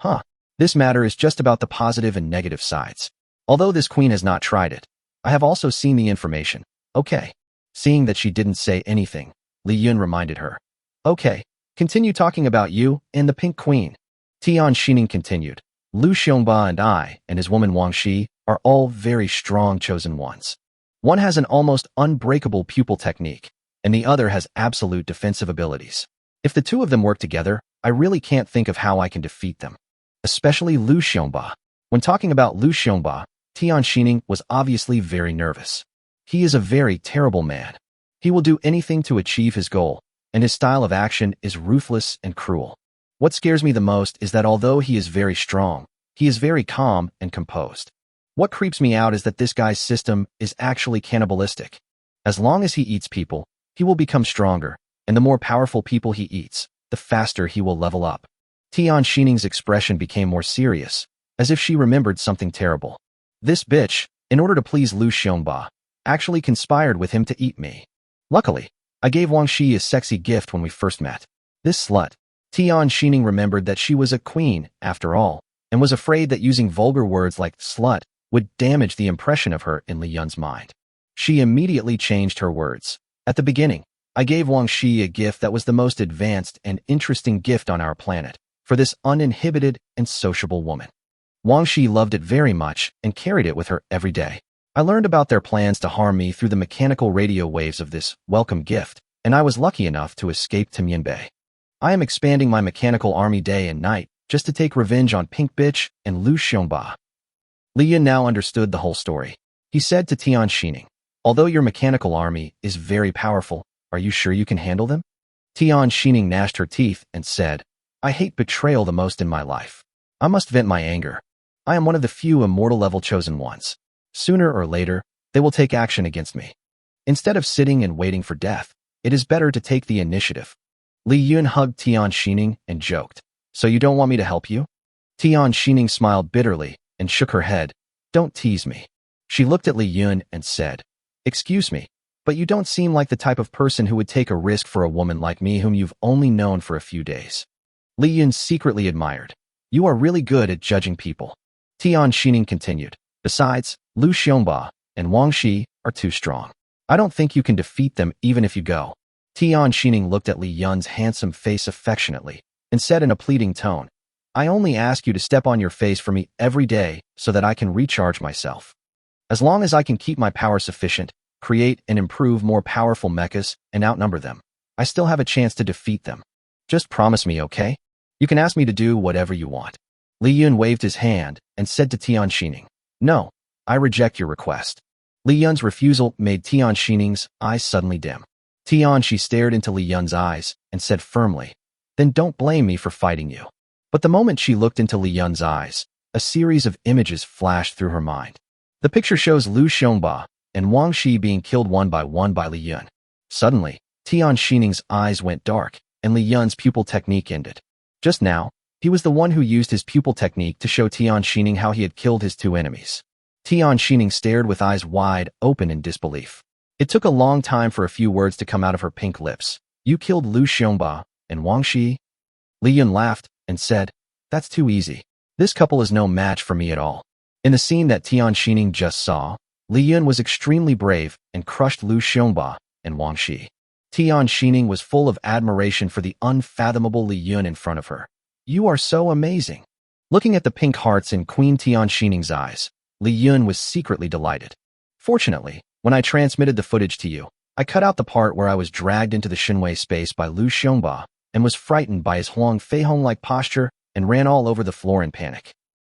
this matter is just about the positive and negative sides. Although this queen has not tried it, I have also seen the information. Okay. Seeing that she didn't say anything, Li Yun reminded her. Okay, continue talking about you and the Pink Queen. Tian Xining continued. Lu Xiongba and I and his woman Wang Shi are all very strong chosen ones. One has an almost unbreakable pupil technique, and the other has absolute defensive abilities. If the two of them work together, I really can't think of how I can defeat them. Especially Lu Xiongba. When talking about Lu Xiongba, Tian Xining was obviously very nervous. He is a very terrible man. He will do anything to achieve his goal, and his style of action is ruthless and cruel. What scares me the most is that although he is very strong, he is very calm and composed. What creeps me out is that this guy's system is actually cannibalistic. As long as he eats people, he will become stronger, and the more powerful people he eats, the faster he will level up. Tian Xining's expression became more serious, as if she remembered something terrible. This bitch, in order to please Lu Xiongba, actually conspired with him to eat me. Luckily, I gave Wang Shi a sexy gift when we first met. This slut. Tian Xining remembered that she was a queen, after all, and was afraid that using vulgar words like slut would damage the impression of her in Li Yun's mind. She immediately changed her words. At the beginning, I gave Wang Shi a gift that was the most advanced and interesting gift on our planet, for this uninhibited and sociable woman. Wang Shi loved it very much and carried it with her every day. I learned about their plans to harm me through the mechanical radio waves of this welcome gift, and I was lucky enough to escape to Mianbei. I am expanding my mechanical army day and night just to take revenge on Pink Bitch and Lu Xiongba. Li Yun now understood the whole story. He said to Tian Xining, although your mechanical army is very powerful, are you sure you can handle them? Tian Xining gnashed her teeth and said, I hate betrayal the most in my life. I must vent my anger. I am one of the few immortal level chosen ones. Sooner or later, they will take action against me. Instead of sitting and waiting for death, it is better to take the initiative. Li Yun hugged Tian Xining and joked, so you don't want me to help you? Tian Xining smiled bitterly and shook her head. Don't tease me. She looked at Li Yun and said, excuse me, but you don't seem like the type of person who would take a risk for a woman like me whom you've only known for a few days. Li Yun secretly admired. You are really good at judging people. Tian Xining continued. Besides, Lu Xiongba and Wang Shi are too strong. I don't think you can defeat them even if you go. Tian Xining looked at Li Yun's handsome face affectionately and said in a pleading tone, I only ask you to step on your face for me every day so that I can recharge myself. As long as I can keep my power sufficient, create and improve more powerful mechas and outnumber them, I still have a chance to defeat them. Just promise me, okay? You can ask me to do whatever you want. Li Yun waved his hand and said to Tian Xining, no, I reject your request. Li Yun's refusal made Tian Xining's eyes suddenly dim. Tian Shi stared into Li Yun's eyes and said firmly, then don't blame me for fighting you. But the moment she looked into Li Yun's eyes, a series of images flashed through her mind. The picture shows Lu Xiongba and Wang Shi being killed one by Li Yun. Suddenly, Tian Xining's eyes went dark and Li Yun's pupil technique ended. Just now, he was the one who used his pupil technique to show Tian Xining how he had killed his two enemies. Tian Xining stared with eyes wide open in disbelief. It took a long time for a few words to come out of her pink lips. You killed Lu Xiongba and Wang Shi? Li Yun laughed and said, that's too easy. This couple is no match for me at all. In the scene that Tian Xining just saw, Li Yun was extremely brave and crushed Lu Xiongba and Wang Shi. Tian Xining was full of admiration for the unfathomable Li Yun in front of her. You are so amazing. Looking at the pink hearts in Queen Tian Xining's eyes, Li Yun was secretly delighted. Fortunately, when I transmitted the footage to you, I cut out the part where I was dragged into the Shinwei space by Lu Xiongba and was frightened by his Huang Feihong-like posture and ran all over the floor in panic.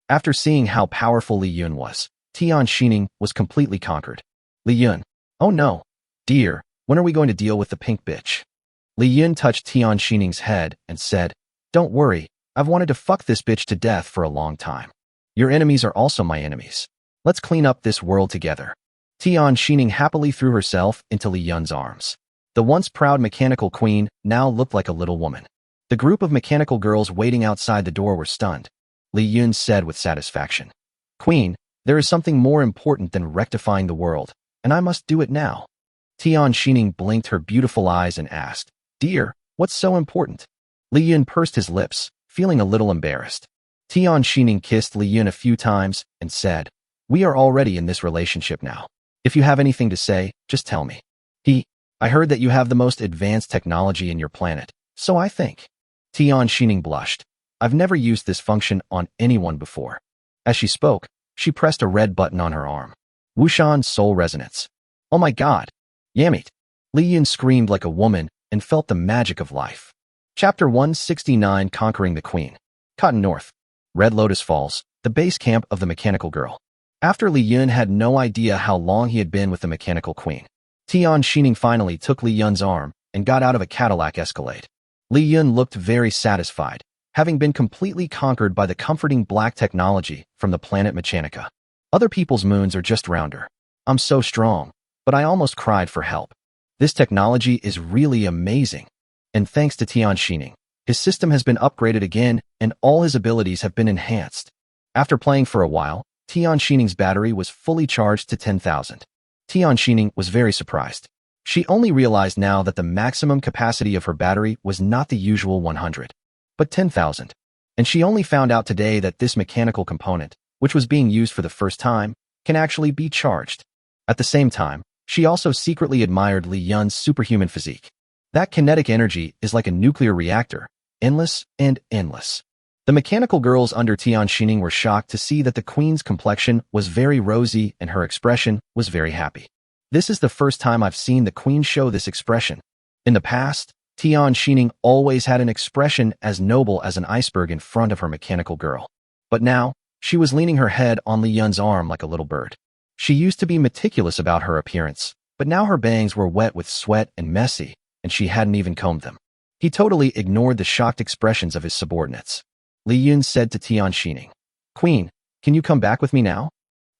After seeing how powerful Li Yun was, Tian Xining was completely conquered. Li Yun, oh no, dear, when are we going to deal with the pink bitch? Li Yun touched Tian Xining's head and said, don't worry, I've wanted to fuck this bitch to death for a long time. Your enemies are also my enemies. Let's clean up this world together. Tian Xining happily threw herself into Li Yun's arms. The once proud mechanical queen now looked like a little woman. The group of mechanical girls waiting outside the door were stunned. Li Yun said with satisfaction, Queen, there is something more important than rectifying the world, and I must do it now. Tian Xining blinked her beautiful eyes and asked, Dear, what's so important? Li Yun pursed his lips, feeling a little embarrassed. Tian Xining kissed Li Yun a few times and said, We are already in this relationship now. If you have anything to say, just tell me. I heard that you have the most advanced technology in your planet, so I think. Tian Xining blushed. I've never used this function on anyone before. As she spoke, she pressed a red button on her arm. Wushan Soul Resonance. Oh my god. Yamit. Li Yun screamed like a woman and felt the magic of life. Chapter 169, Conquering the Queen. Cotton North. Red Lotus Falls, the base camp of the mechanical girl. After Li Yun had no idea how long he had been with the mechanical queen, Tian Xining finally took Li Yun's arm and got out of a Cadillac Escalade. Li Yun looked very satisfied, having been completely conquered by the comforting black technology from the planet Mechanica. Other people's moons are just rounder. I'm so strong, but I almost cried for help. This technology is really amazing. And thanks to Tian Xining, his system has been upgraded again and all his abilities have been enhanced. After playing for a while, Tian Xining's battery was fully charged to 10,000. Tian Xining was very surprised. She only realized now that the maximum capacity of her battery was not the usual 100, but 10,000. And she only found out today that this mechanical component, which was being used for the first time, can actually be charged. At the same time, she also secretly admired Li Yun's superhuman physique. That kinetic energy is like a nuclear reactor, endless and endless. The mechanical girls under Tian Xining were shocked to see that the queen's complexion was very rosy and her expression was very happy. This is the first time I've seen the queen show this expression. In the past, Tian Xining always had an expression as noble as an iceberg in front of her mechanical girl. But now, she was leaning her head on Li Yun's arm like a little bird. She used to be meticulous about her appearance, but now her bangs were wet with sweat and messy, and she hadn't even combed them. He totally ignored the shocked expressions of his subordinates. Li Yun said to Tian Xining, "Queen, can you come back with me now?"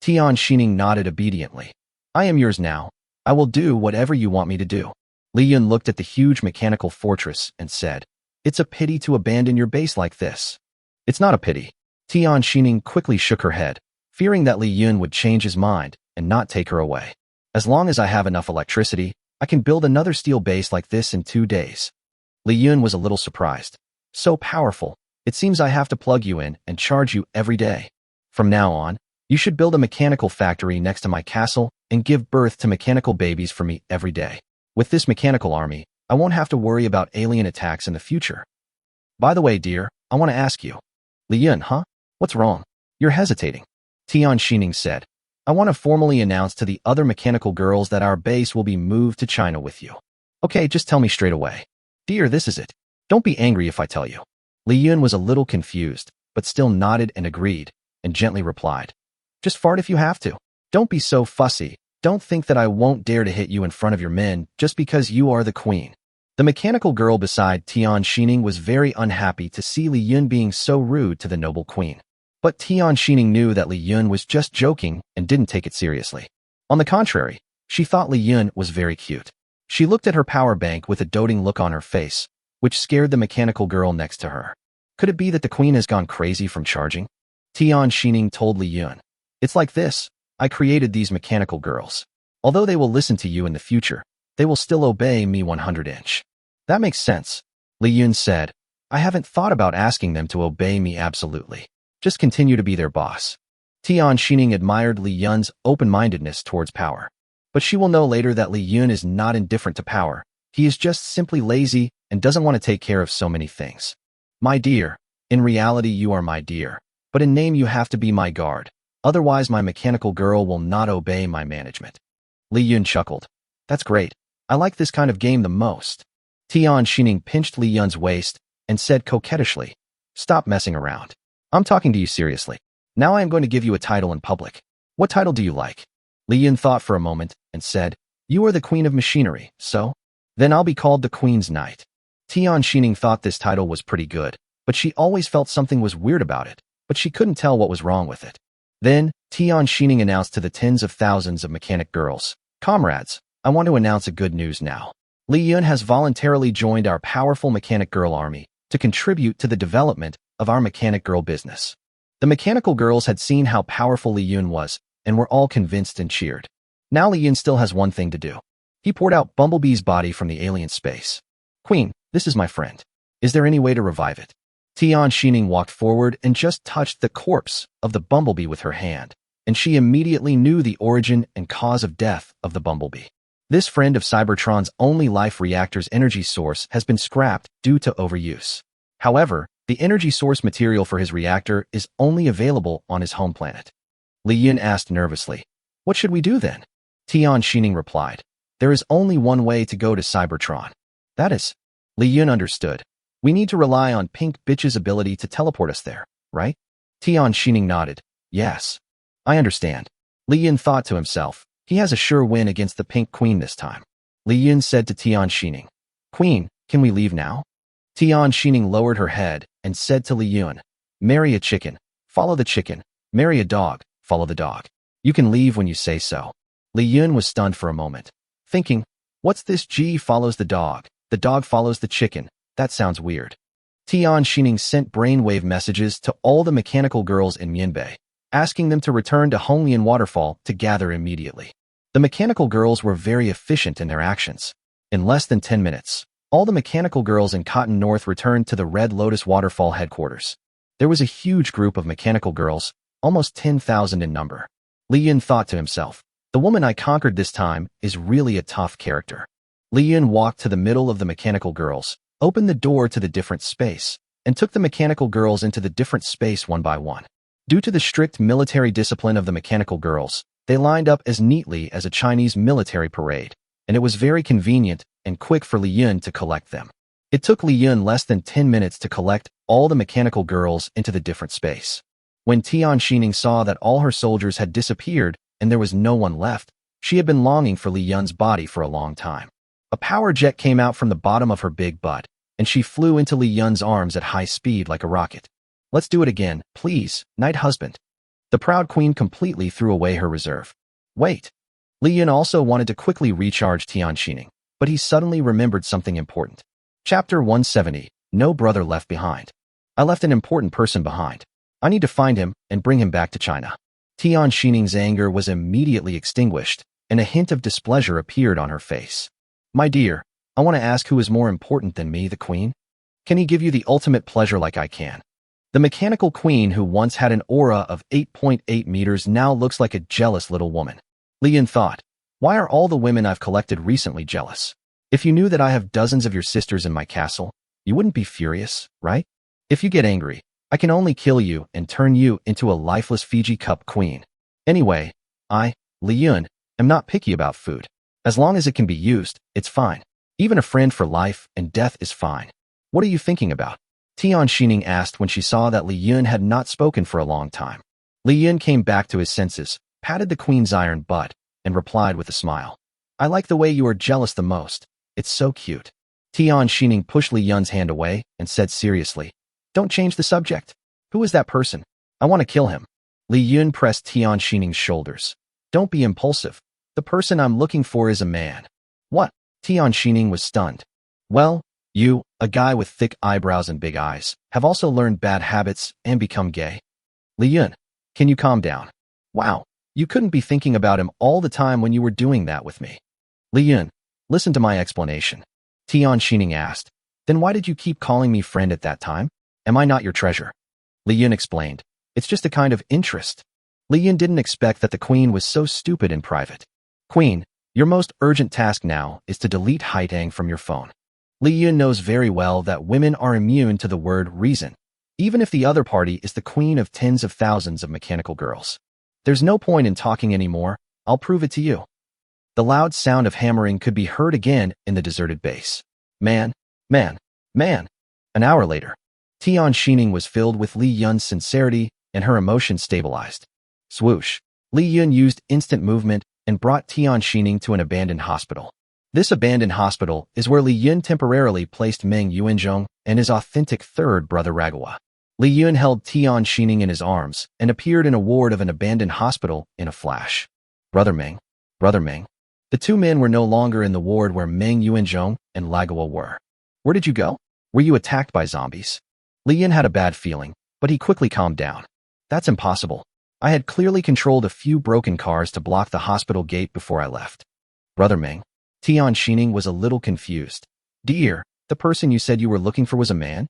Tian Xining nodded obediently. "I am yours now. I will do whatever you want me to do." Li Yun looked at the huge mechanical fortress and said, "It's a pity to abandon your base like this." "It's not a pity." Tian Xining quickly shook her head, fearing that Li Yun would change his mind and not take her away. "As long as I have enough electricity, I can build another steel base like this in 2 days." Li Yun was a little surprised. "So powerful. It seems I have to plug you in and charge you every day. From now on, you should build a mechanical factory next to my castle and give birth to mechanical babies for me every day. With this mechanical army, I won't have to worry about alien attacks in the future. By the way, dear, I want to ask you." "Li Yun, huh? What's wrong? You're hesitating." Tian Xining said, "I want to formally announce to the other mechanical girls that our base will be moved to China with you." "Okay, just tell me straight away." "Dear, this is it. Don't be angry if I tell you." Li Yun was a little confused, but still nodded and agreed, and gently replied, "Just fart if you have to. Don't be so fussy. Don't think that I won't dare to hit you in front of your men just because you are the queen." The mechanical girl beside Tian Xining was very unhappy to see Li Yun being so rude to the noble queen. But Tian Xining knew that Li Yun was just joking and didn't take it seriously. On the contrary, she thought Li Yun was very cute. She looked at her power bank with a doting look on her face, which scared the mechanical girl next to her. Could it be that the queen has gone crazy from charging? Tian Xining told Li Yun, "It's like this. I created these mechanical girls. Although they will listen to you in the future, they will still obey me 100-inch. "That makes sense," Li Yun said. "I haven't thought about asking them to obey me absolutely. Just continue to be their boss." Tian Xining admired Li Yun's open-mindedness towards power. But she will know later that Li Yun is not indifferent to power. He is just simply lazy and doesn't want to take care of so many things. "My dear, in reality you are my dear, but in name you have to be my guard. Otherwise my mechanical girl will not obey my management." Li Yun chuckled. "That's great. I like this kind of game the most." Tian Xining pinched Li Yun's waist and said coquettishly, "Stop messing around. I'm talking to you seriously. Now I am going to give you a title in public. What title do you like?" Li Yun thought for a moment and said, "You are the queen of machinery, so? Then I'll be called the Queen's Knight." Tian Xining thought this title was pretty good, but she always felt something was weird about it, but she couldn't tell what was wrong with it. Then, Tian Xining announced to the tens of thousands of mechanic girls, "Comrades, I want to announce a good news now. Li Yun has voluntarily joined our powerful mechanic girl army to contribute to the development of our mechanic girl business." The mechanical girls had seen how powerful Li Yun was and were all convinced and cheered. Now Li Yun still has one thing to do. He poured out Bumblebee's body from the alien space. "Queen, this is my friend. Is there any way to revive it?" Tian Xining walked forward and just touched the corpse of the bumblebee with her hand, and she immediately knew the origin and cause of death of the bumblebee. This friend of Cybertron's only life reactor's energy source has been scrapped due to overuse. However, the energy source material for his reactor is only available on his home planet. Li Yun asked nervously, "What should we do then?" Tian Xining replied, "There is only one way to go to Cybertron. That is..." Li Yun understood. We need to rely on Pink Bitch's ability to teleport us there, right? Tian Xining nodded. Yes. I understand. Li Yun thought to himself. He has a sure win against the Pink Queen this time. Li Yun said to Tian Xining. Queen, can we leave now? Tian Xining lowered her head and said to Li Yun. Marry a chicken. Follow the chicken. Marry a dog. Follow the dog. You can leave when you say so. Li Yun was stunned for a moment, thinking, what's this G follows the dog follows the chicken? That sounds weird. Tian Xining sent brainwave messages to all the mechanical girls in Mianbei, asking them to return to Honglian Waterfall to gather immediately. The mechanical girls were very efficient in their actions. In less than 10 minutes, all the mechanical girls in Cotton North returned to the Red Lotus Waterfall headquarters. There was a huge group of mechanical girls, almost 10,000 in number. Li Yun thought to himself, the woman I conquered this time is really a tough character. Li Yun walked to the middle of the mechanical girls, opened the door to the different space, and took the mechanical girls into the different space one by one. Due to the strict military discipline of the mechanical girls, they lined up as neatly as a Chinese military parade, and it was very convenient and quick for Li Yun to collect them. It took Li Yun less than 10 minutes to collect all the mechanical girls into the different space. When Tian Xining saw that all her soldiers had disappeared and there was no one left, she had been longing for Li Yun's body for a long time. A power jet came out from the bottom of her big butt, and she flew into Li Yun's arms at high speed like a rocket. Let's do it again, please, Night Husband. The proud queen completely threw away her reserve. Wait. Li Yun also wanted to quickly recharge Tian Xining, but he suddenly remembered something important. Chapter 170, No Brother Left Behind. I left an important person behind. I need to find him and bring him back to China. Tian Xining's anger was immediately extinguished, and a hint of displeasure appeared on her face. My dear, I want to ask who is more important than me, the queen? Can he give you the ultimate pleasure like I can? The mechanical queen who once had an aura of 8.8 meters now looks like a jealous little woman. Li Yun thought, why are all the women I've collected recently jealous? If you knew that I have dozens of your sisters in my castle, you wouldn't be furious, right? If you get angry, I can only kill you and turn you into a lifeless Fiji Cup queen. Anyway, I, Li Yun, am not picky about food. As long as it can be used, it's fine. Even a friend for life and death is fine. What are you thinking about? Tian Xining asked when she saw that Li Yun had not spoken for a long time. Li Yun came back to his senses, patted the queen's iron butt, and replied with a smile. I like the way you are jealous the most. It's so cute. Tian Xining pushed Li Yun's hand away and said seriously, don't change the subject. Who is that person? I want to kill him. Li Yun pressed Tian Xining's shoulders. Don't be impulsive. The person I'm looking for is a man. What? Tian Xining was stunned. Well, you, a guy with thick eyebrows and big eyes, have also learned bad habits and become gay. Li Yun, can you calm down? Wow, you couldn't be thinking about him all the time when you were doing that with me. Li Yun, listen to my explanation. Tian Xining asked. Then why did you keep calling me friend at that time? Am I not your treasure? Li Yun explained. It's just a kind of interest. Li Yun didn't expect that the queen was so stupid in private. Queen, your most urgent task now is to delete Haitang from your phone. Li Yun knows very well that women are immune to the word reason, even if the other party is the queen of tens of thousands of mechanical girls. There's no point in talking anymore. I'll prove it to you. The loud sound of hammering could be heard again in the deserted base. Man, man, man. An hour later, Tian Xining was filled with Li Yun's sincerity and her emotions stabilized. Swoosh. Li Yun used instant movement and brought Tian Xining to an abandoned hospital. This abandoned hospital is where Li Yun temporarily placed Meng Yuanzhong and his authentic third brother Ragawa. Li Yun held Tian Xining in his arms and appeared in a ward of an abandoned hospital in a flash. Brother Meng. Brother Meng. The two men were no longer in the ward where Meng Yuanzhong and Ragawa were. Where did you go? Were you attacked by zombies? Li Yun had a bad feeling, but he quickly calmed down. That's impossible. I had clearly controlled a few broken cars to block the hospital gate before I left. Brother Meng. Tian Xining was a little confused. Dear, the person you said you were looking for was a man?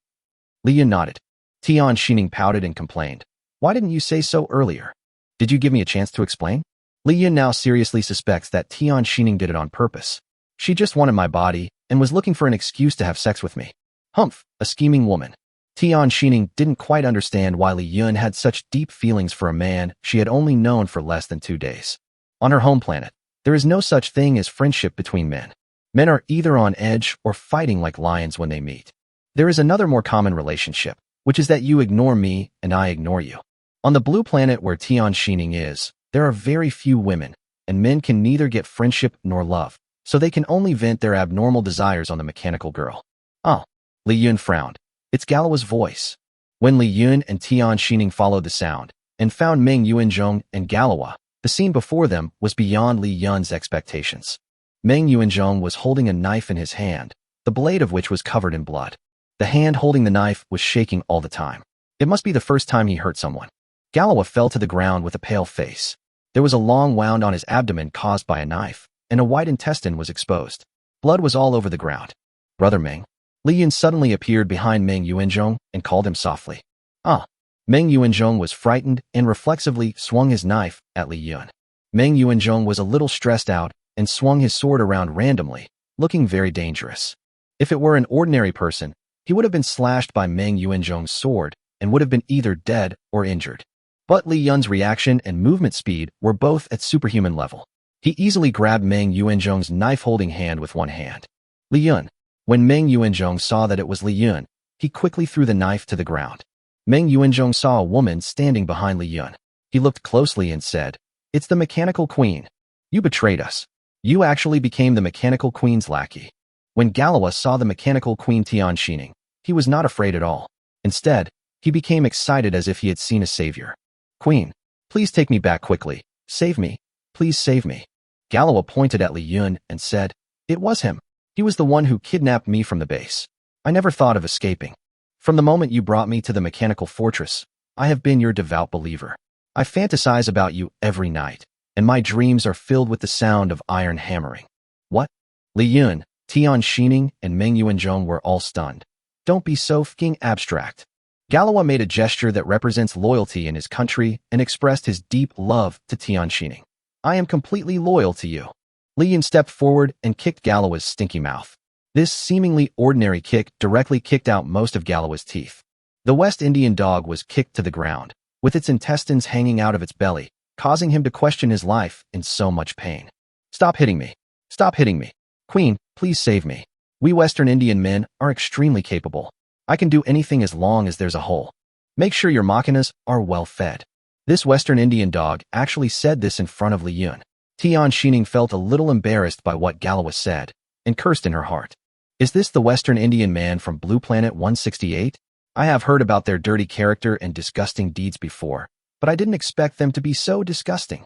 Li Yun nodded. Tian Xining pouted and complained. Why didn't you say so earlier? Did you give me a chance to explain? Li Yun now seriously suspects that Tian Xining did it on purpose. She just wanted my body and was looking for an excuse to have sex with me. Humph, a scheming woman. Tian Xining didn't quite understand why Li Yun had such deep feelings for a man she had only known for less than 2 days. On her home planet, there is no such thing as friendship between men. Men are either on edge or fighting like lions when they meet. There is another more common relationship, which is that you ignore me and I ignore you. On the blue planet where Tian Xining is, there are very few women, and men can neither get friendship nor love, so they can only vent their abnormal desires on the mechanical girl. Oh. Li Yun frowned. It's Galawa's voice. When Li Yun and Tian Xining followed the sound and found Meng Yuanzhong and Galawa, the scene before them was beyond Li Yun's expectations. Meng Yuanzhong was holding a knife in his hand, the blade of which was covered in blood. The hand holding the knife was shaking all the time. It must be the first time he hurt someone. Galawa fell to the ground with a pale face. There was a long wound on his abdomen caused by a knife, and a white intestine was exposed. Blood was all over the ground. Brother Meng. Li Yun suddenly appeared behind Meng Yuanzhong and called him softly. Ah! Meng Yuanzhong was frightened and reflexively swung his knife at Li Yun. Meng Yuanzhong was a little stressed out and swung his sword around randomly, looking very dangerous. If it were an ordinary person, he would have been slashed by Meng Yuanzhong's sword and would have been either dead or injured. But Li Yun's reaction and movement speed were both at superhuman level. He easily grabbed Meng Yuanzhong's knife-holding hand with one hand. Li Yun. When Meng Yuanzhong saw that it was Li Yun, he quickly threw the knife to the ground. Meng Yuanzhong saw a woman standing behind Li Yun. He looked closely and said, "It's the mechanical queen. You betrayed us. You actually became the mechanical queen's lackey." When Galawa saw the mechanical queen Tian Xining, he was not afraid at all. Instead, he became excited as if he had seen a savior. "Queen, please take me back quickly. Save me. Please save me." Galawa pointed at Li Yun and said, "It was him. He was the one who kidnapped me from the base. I never thought of escaping. From the moment you brought me to the mechanical fortress, I have been your devout believer. I fantasize about you every night, and my dreams are filled with the sound of iron hammering." What? Li Yun, Tian Xining, and Meng Yuanzhong were all stunned. Don't be so f***ing abstract. Galawa made a gesture that represents loyalty in his country and expressed his deep love to Tian Xining. "I am completely loyal to you." Li Yun stepped forward and kicked Galawa's stinky mouth. This seemingly ordinary kick directly kicked out most of Galawa's teeth. The West Indian dog was kicked to the ground, with its intestines hanging out of its belly, causing him to question his life in so much pain. "Stop hitting me. Stop hitting me. Queen, please save me. We Western Indian men are extremely capable. I can do anything as long as there's a hole. Make sure your machinas are well fed." This Western Indian dog actually said this in front of Li Yun. Tian Xining felt a little embarrassed by what Galawa said and cursed in her heart. Is this the Western Indian man from Blue Planet 168? I have heard about their dirty character and disgusting deeds before, but I didn't expect them to be so disgusting.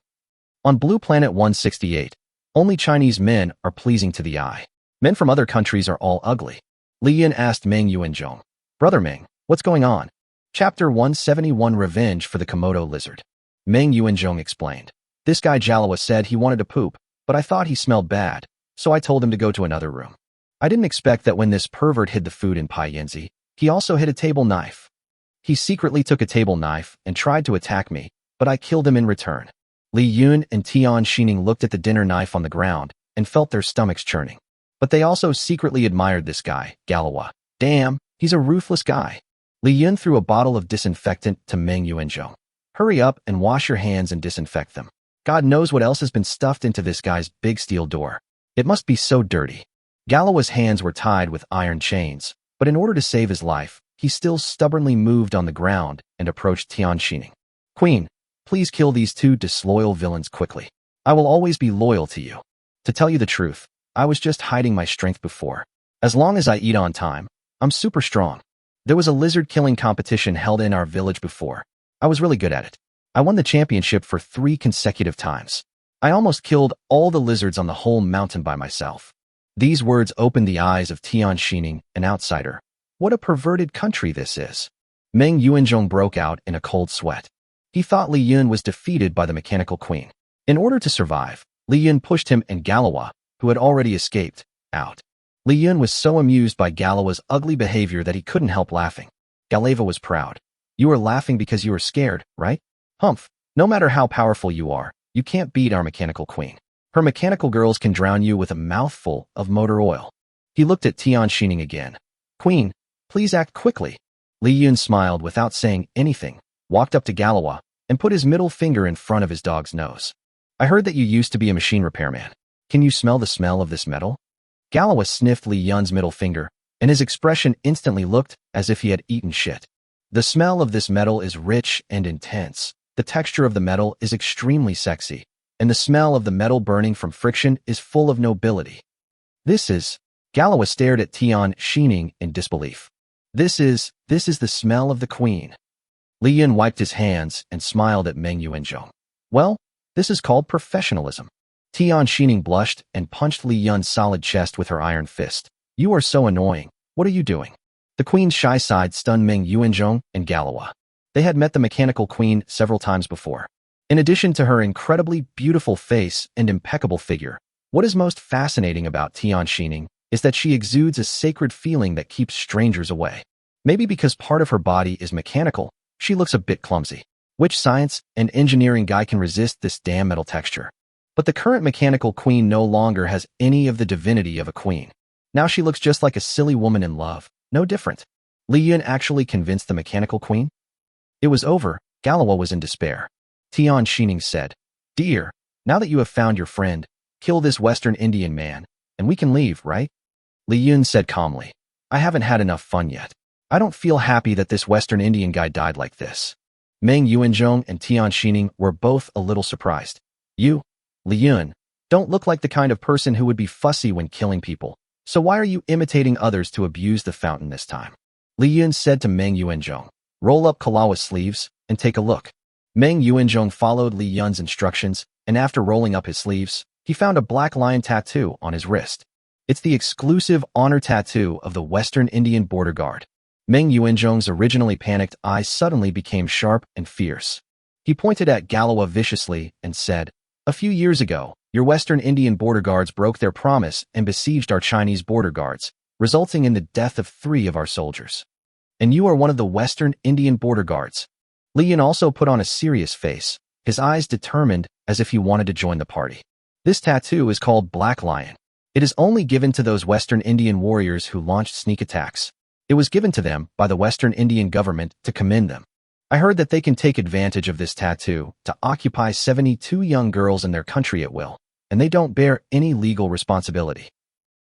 On Blue Planet 168, only Chinese men are pleasing to the eye. Men from other countries are all ugly. Li Yun asked Meng Yuanzhong, "Brother Meng, what's going on?" Chapter 171 Revenge for the Komodo Lizard. Meng Yuanzhong explained. "This guy Galawa said he wanted to poop, but I thought he smelled bad, so I told him to go to another room. I didn't expect that when this pervert hid the food in Pai Yanzi, he also hid a table knife. He secretly took a table knife and tried to attack me, but I killed him in return." Li Yun and Tian Xining looked at the dinner knife on the ground and felt their stomachs churning. But they also secretly admired this guy, Galawa. Damn, he's a ruthless guy. Li Yun threw a bottle of disinfectant to Meng Yuanzhong. "Hurry up and wash your hands and disinfect them. God knows what else has been stuffed into this guy's big steel door. It must be so dirty." Galawa's hands were tied with iron chains, but in order to save his life, he still stubbornly moved on the ground and approached Tian Xining. "Queen, please kill these two disloyal villains quickly. I will always be loyal to you. To tell you the truth, I was just hiding my strength before. As long as I eat on time, I'm super strong. There was a lizard-killing competition held in our village before. I was really good at it. I won the championship for 3 consecutive times. I almost killed all the lizards on the whole mountain by myself." These words opened the eyes of Tian Xining, an outsider. What a perverted country this is. Meng Yuanzhong broke out in a cold sweat. He thought Li Yun was defeated by the mechanical queen. In order to survive, Li Yun pushed him and Galawa, who had already escaped, out. Li Yun was so amused by Galawa's ugly behavior that he couldn't help laughing. Galawa was proud. "You are laughing because you are scared, right? Humph, no matter how powerful you are, you can't beat our mechanical queen. Her mechanical girls can drown you with a mouthful of motor oil." He looked at Tian Xining again. "Queen, please act quickly." Li Yun smiled without saying anything, walked up to Galawa, and put his middle finger in front of his dog's nose. "I heard that you used to be a machine repairman. Can you smell the smell of this metal?" Galawa sniffed Li Yun's middle finger, and his expression instantly looked as if he had eaten shit. The smell of this metal is rich and intense. The texture of the metal is extremely sexy, and the smell of the metal burning from friction is full of nobility. Galawa stared at Tian Shining in disbelief. This is the smell of the queen. Li Yun wiped his hands and smiled at Meng Yuanzhong. Well, this is called professionalism. Tian Shining blushed and punched Li Yun's solid chest with her iron fist. You are so annoying. What are you doing? The queen's shy side stunned Meng Yuanzhong and Galawa. They had met the mechanical queen several times before. In addition to her incredibly beautiful face and impeccable figure, what is most fascinating about Tian Shining is that she exudes a sacred feeling that keeps strangers away. Maybe because part of her body is mechanical, she looks a bit clumsy. Which science and engineering guy can resist this damn metal texture? But the current mechanical queen no longer has any of the divinity of a queen. Now she looks just like a silly woman in love, no different. Li Yun actually convinced the mechanical queen? It was over. Galawa was in despair. Tian Shining said, Dear, now that you have found your friend, kill this Western Indian man, and we can leave, right? Li Yun said calmly, I haven't had enough fun yet. I don't feel happy that this Western Indian guy died like this. Meng Yuanzhong and Tian Shining were both a little surprised. You, Li Yun, don't look like the kind of person who would be fussy when killing people, so why are you imitating others to abuse the fountain this time? Li Yun said to Meng Yuanzhong, roll up Kalawa's sleeves and take a look. Meng Yuanzhong followed Li Yun's instructions, and after rolling up his sleeves, he found a black lion tattoo on his wrist. It's the exclusive honor tattoo of the Western Indian Border Guard. Meng Yuanzhong's originally panicked eyes suddenly became sharp and fierce. He pointed at Galawa viciously and said, A few years ago, your Western Indian border guards broke their promise and besieged our Chinese border guards, resulting in the death of 3 of our soldiers. And you are one of the Western Indian border guards. Li Yun also put on a serious face, his eyes determined as if he wanted to join the party. This tattoo is called Black Lion. It is only given to those Western Indian warriors who launched sneak attacks. It was given to them by the Western Indian government to commend them. I heard that they can take advantage of this tattoo to occupy 72 young girls in their country at will, and they don't bear any legal responsibility.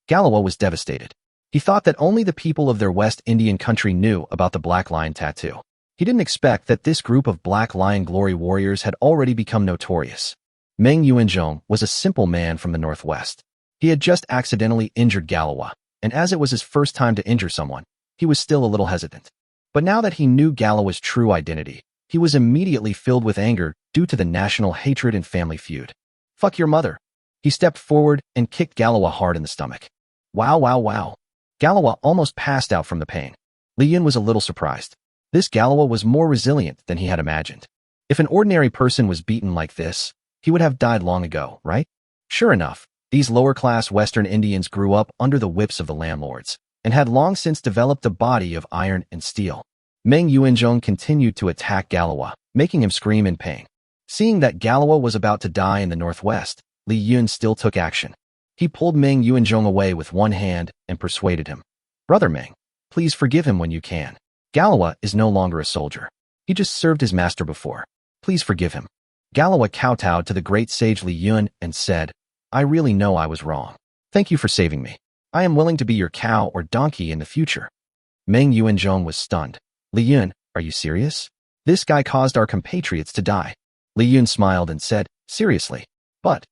Galawa was devastated. He thought that only the people of their West Indian country knew about the Black Lion tattoo. He didn't expect that this group of Black Lion glory warriors had already become notorious. Meng Yuanzhong was a simple man from the northwest. He had just accidentally injured Galawa, and as it was his first time to injure someone, he was still a little hesitant. But now that he knew Galawa's true identity, he was immediately filled with anger due to the national hatred and family feud. Fuck your mother. He stepped forward and kicked Galawa hard in the stomach. Wow, wow, wow. Galawa almost passed out from the pain. Li Yun was a little surprised. This Galawa was more resilient than he had imagined. If an ordinary person was beaten like this, he would have died long ago, right? Sure enough, these lower-class Western Indians grew up under the whips of the landlords, and had long since developed a body of iron and steel. Meng Yuanzhong continued to attack Galawa, making him scream in pain. Seeing that Galawa was about to die in the northwest, Li Yun still took action. He pulled Meng Yuanzhong away with one hand and persuaded him. Brother Meng, please forgive him when you can. Galawa is no longer a soldier. He just served his master before. Please forgive him. Galawa kowtowed to the great sage Li Yun and said, I really know I was wrong. Thank you for saving me. I am willing to be your cow or donkey in the future. Meng Yuanzhong was stunned. Li Yun, are you serious? This guy caused our compatriots to die. Li Yun smiled and said, seriously. But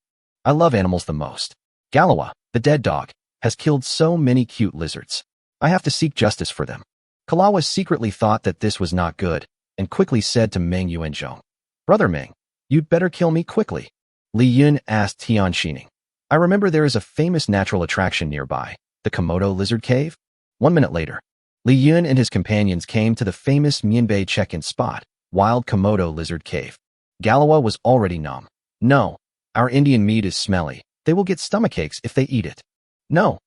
I love animals the most. Galawa, the dead dog, has killed so many cute lizards. I have to seek justice for them. Kalawa secretly thought that this was not good, and quickly said to Meng Yuanzhong, Brother Meng, you'd better kill me quickly. Li Yun asked Tian Shining. I remember there is a famous natural attraction nearby, the Komodo lizard cave. 1 minute later, Li Yun and his companions came to the famous Mianbei check-in spot, Wild Komodo Lizard Cave. Galawa was already numb. No, our Indian meat is smelly. They will get stomachaches if they eat it. No.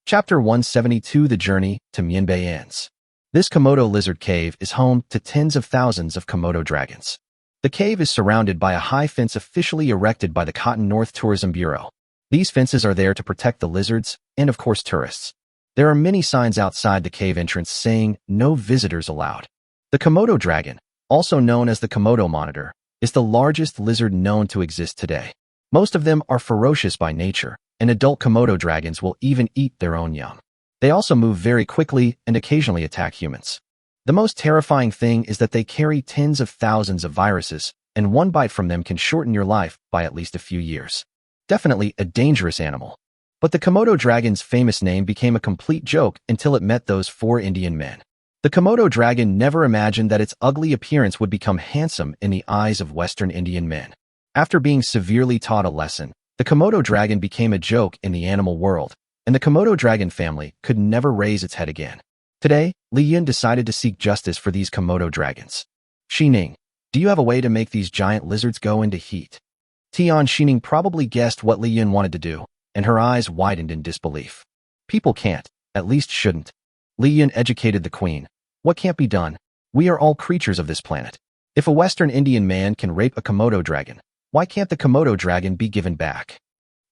Chapter 172 The Journey to Mianbei ends. This Komodo lizard cave is home to tens of thousands of Komodo dragons. The cave is surrounded by a high fence officially erected by the Cotton North Tourism Bureau. These fences are there to protect the lizards and, of course, tourists. There are many signs outside the cave entrance saying, no visitors allowed. The Komodo dragon, also known as the Komodo monitor, is the largest lizard known to exist today. Most of them are ferocious by nature, and adult Komodo dragons will even eat their own young. They also move very quickly and occasionally attack humans. The most terrifying thing is that they carry tens of thousands of viruses, and one bite from them can shorten your life by at least a few years. Definitely a dangerous animal. But the Komodo dragon's famous name became a complete joke until it met those 4 Indian men. The Komodo dragon never imagined that its ugly appearance would become handsome in the eyes of Western Indian men. After being severely taught a lesson, the Komodo dragon became a joke in the animal world, and the Komodo dragon family could never raise its head again. Today, Li Yun decided to seek justice for these Komodo dragons. Xining, do you have a way to make these giant lizards go into heat? Tian Xining probably guessed what Li Yun wanted to do, and her eyes widened in disbelief. People can't, at least shouldn't. Li Yun educated the queen. What can't be done? We are all creatures of this planet. If a Western Indian man can rape a Komodo dragon, why can't the Komodo dragon be given back?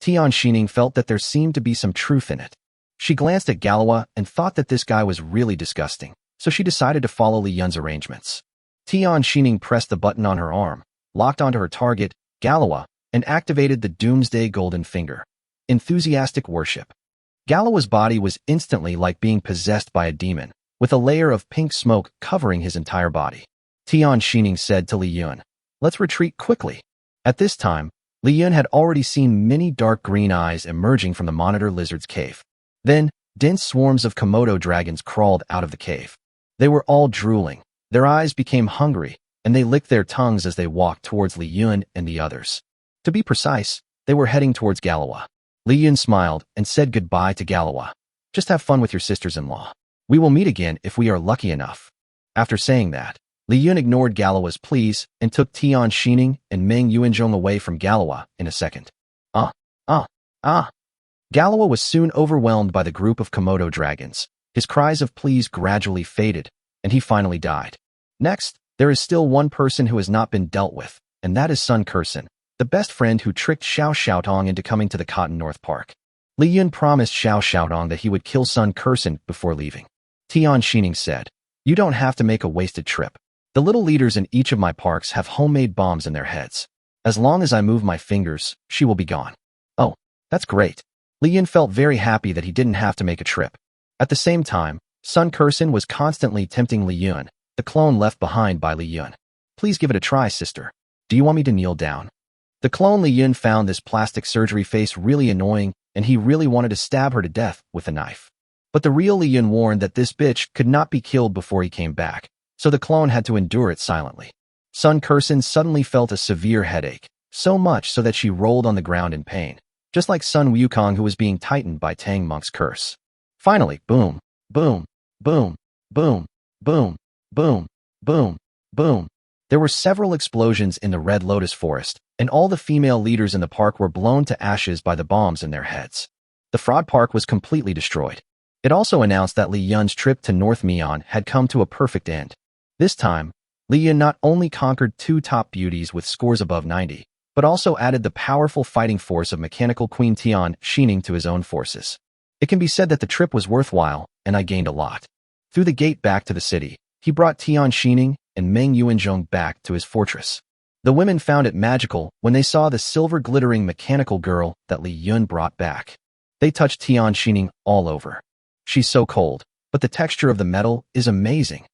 Tian Xining felt that there seemed to be some truth in it. She glanced at Galawa and thought that this guy was really disgusting, so she decided to follow Li Yun's arrangements. Tian Xining pressed the button on her arm, locked onto her target, Galawa, and activated the Doomsday Golden Finger. Enthusiastic worship. Galawa's body was instantly like being possessed by a demon, with a layer of pink smoke covering his entire body. Tian Xining said to Li Yun, "Let's retreat quickly." At this time, Li Yun had already seen many dark green eyes emerging from the monitor lizard's cave. Then, dense swarms of Komodo dragons crawled out of the cave. They were all drooling. Their eyes became hungry, and they licked their tongues as they walked towards Li Yun and the others. To be precise, they were heading towards Galawa. Li Yun smiled and said goodbye to Galawa. "Just have fun with your sisters-in-law. We will meet again if we are lucky enough." After saying that, Li Yun ignored Galawa's pleas and took Tian Xining and Meng Yuanzhong away from Galawa in a second. Galawa was soon overwhelmed by the group of Komodo dragons. His cries of pleas gradually faded, and he finally died. Next, there is still one person who has not been dealt with, and that is Sun Kurson, the best friend who tricked Xiao Xiaotong into coming to the Cotton North Park. Li Yun promised Xiao Xiaotong that he would kill Sun Kurson before leaving. Tian Xining said, "You don't have to make a wasted trip. The little leaders in each of my parks have homemade bombs in their heads. As long as I move my fingers, she will be gone." "Oh, that's great." Li Yun felt very happy that he didn't have to make a trip. At the same time, Sun Kurson was constantly tempting Li Yun, the clone left behind by Li Yun. "Please give it a try, sister. Do you want me to kneel down?" The clone Li Yun found this plastic surgery face really annoying, and he really wanted to stab her to death with a knife. But the real Li Yun warned that this bitch could not be killed before he came back, so the clone had to endure it silently. Sun Kurson suddenly felt a severe headache, so much so that she rolled on the ground in pain, just like Sun Wukong, who was being tightened by Tang Monk's curse. Finally, boom, boom, boom, boom, boom, boom, boom, boom. There were several explosions in the Red Lotus Forest, and all the female leaders in the park were blown to ashes by the bombs in their heads. The Fraud Park was completely destroyed. It also announced that Li Yun's trip to North Mian had come to a perfect end. This time, Li Yun not only conquered 2 top beauties with scores above 90, but also added the powerful fighting force of mechanical Queen Tian Xining to his own forces. It can be said that the trip was worthwhile, and I gained a lot. Through the gate back to the city, he brought Tian Xining and Meng Yuanzhong back to his fortress. The women found it magical when they saw the silver-glittering mechanical girl that Li Yun brought back. They touched Tian Xining all over. "She's so cold, but the texture of the metal is amazing.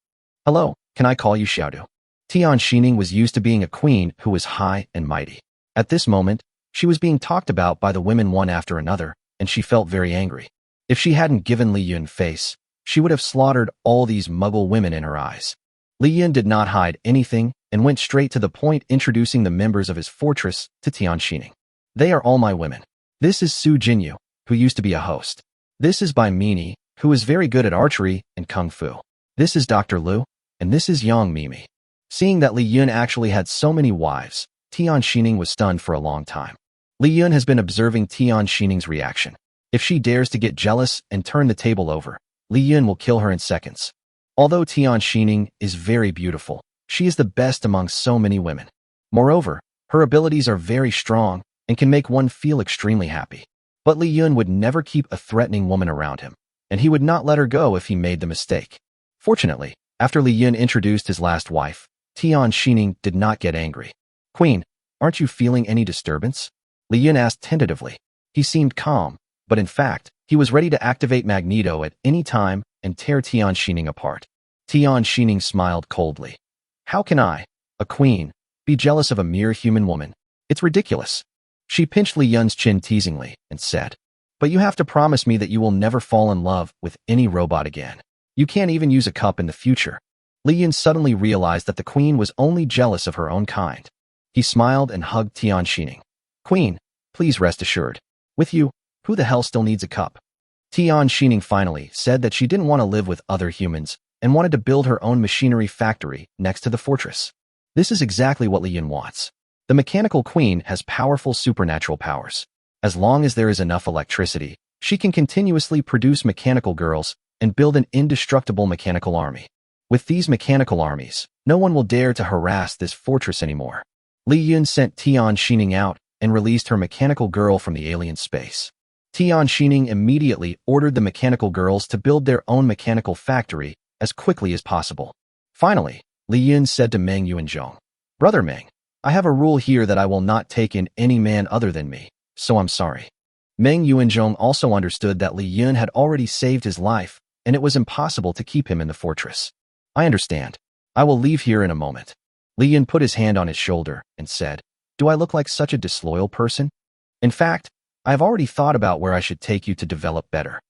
Hello, can I call you Xiaodu?" Tian Xining was used to being a queen who was high and mighty. At this moment, she was being talked about by the women one after another, and she felt very angry. If she hadn't given Li Yun face, she would have slaughtered all these muggle women in her eyes. Li Yun did not hide anything and went straight to the point, introducing the members of his fortress to Tian Xining. "They are all my women. This is Su Jinyu, who used to be a host. This is Bai Mini, who is very good at archery and kung fu. This is Dr. Lu, and this is Yang Mimi." Seeing that Li Yun actually had so many wives, Tian Xining was stunned for a long time. Li Yun has been observing Tian Xining's reaction. If she dares to get jealous and turn the table over, Li Yun will kill her in seconds. Although Tian Xining is very beautiful, she is the best among so many women. Moreover, her abilities are very strong and can make one feel extremely happy. But Li Yun would never keep a threatening woman around him, and he would not let her go if he made the mistake. Fortunately, after Li Yun introduced his last wife, Tian Xining did not get angry. "Queen, aren't you feeling any disturbance?" Li Yun asked tentatively. He seemed calm, but in fact, He was ready to activate Magneto at any time and tear Tian Xining apart. Tian Xining smiled coldly. How can I, a queen, be jealous of a mere human woman? It's ridiculous. She pinched Li Yun's chin teasingly and said, but you have to promise me that you will never fall in love with any robot again. You can't even use a cup in the future. Li Yun suddenly realized that the queen was only jealous of her own kind. He smiled and hugged Tian Xining. Queen, please rest assured. With you, who the hell still needs a cup? Tian Xining finally said that she didn't want to live with other humans and wanted to build her own machinery factory next to the fortress. This is exactly what Li Yun wants. The mechanical queen has powerful supernatural powers. As long as there is enough electricity, she can continuously produce mechanical girls and build an indestructible mechanical army. With these mechanical armies, no one will dare to harass this fortress anymore. Li Yun sent Tian Xining out and released her mechanical girl from the alien space. Tian Xining immediately ordered the mechanical girls to build their own mechanical factory as quickly as possible. Finally, Li Yun said to Meng Yuanzhong, Brother Meng, I have a rule here that I will not take in any man other than me, so I'm sorry. Meng Yuanzhong also understood that Li Yun had already saved his life, and it was impossible to keep him in the fortress. I understand. I will leave here in a moment. Li Yun put his hand on his shoulder and said, Do I look like such a disloyal person? In fact, I have already thought about where I should take you to develop better.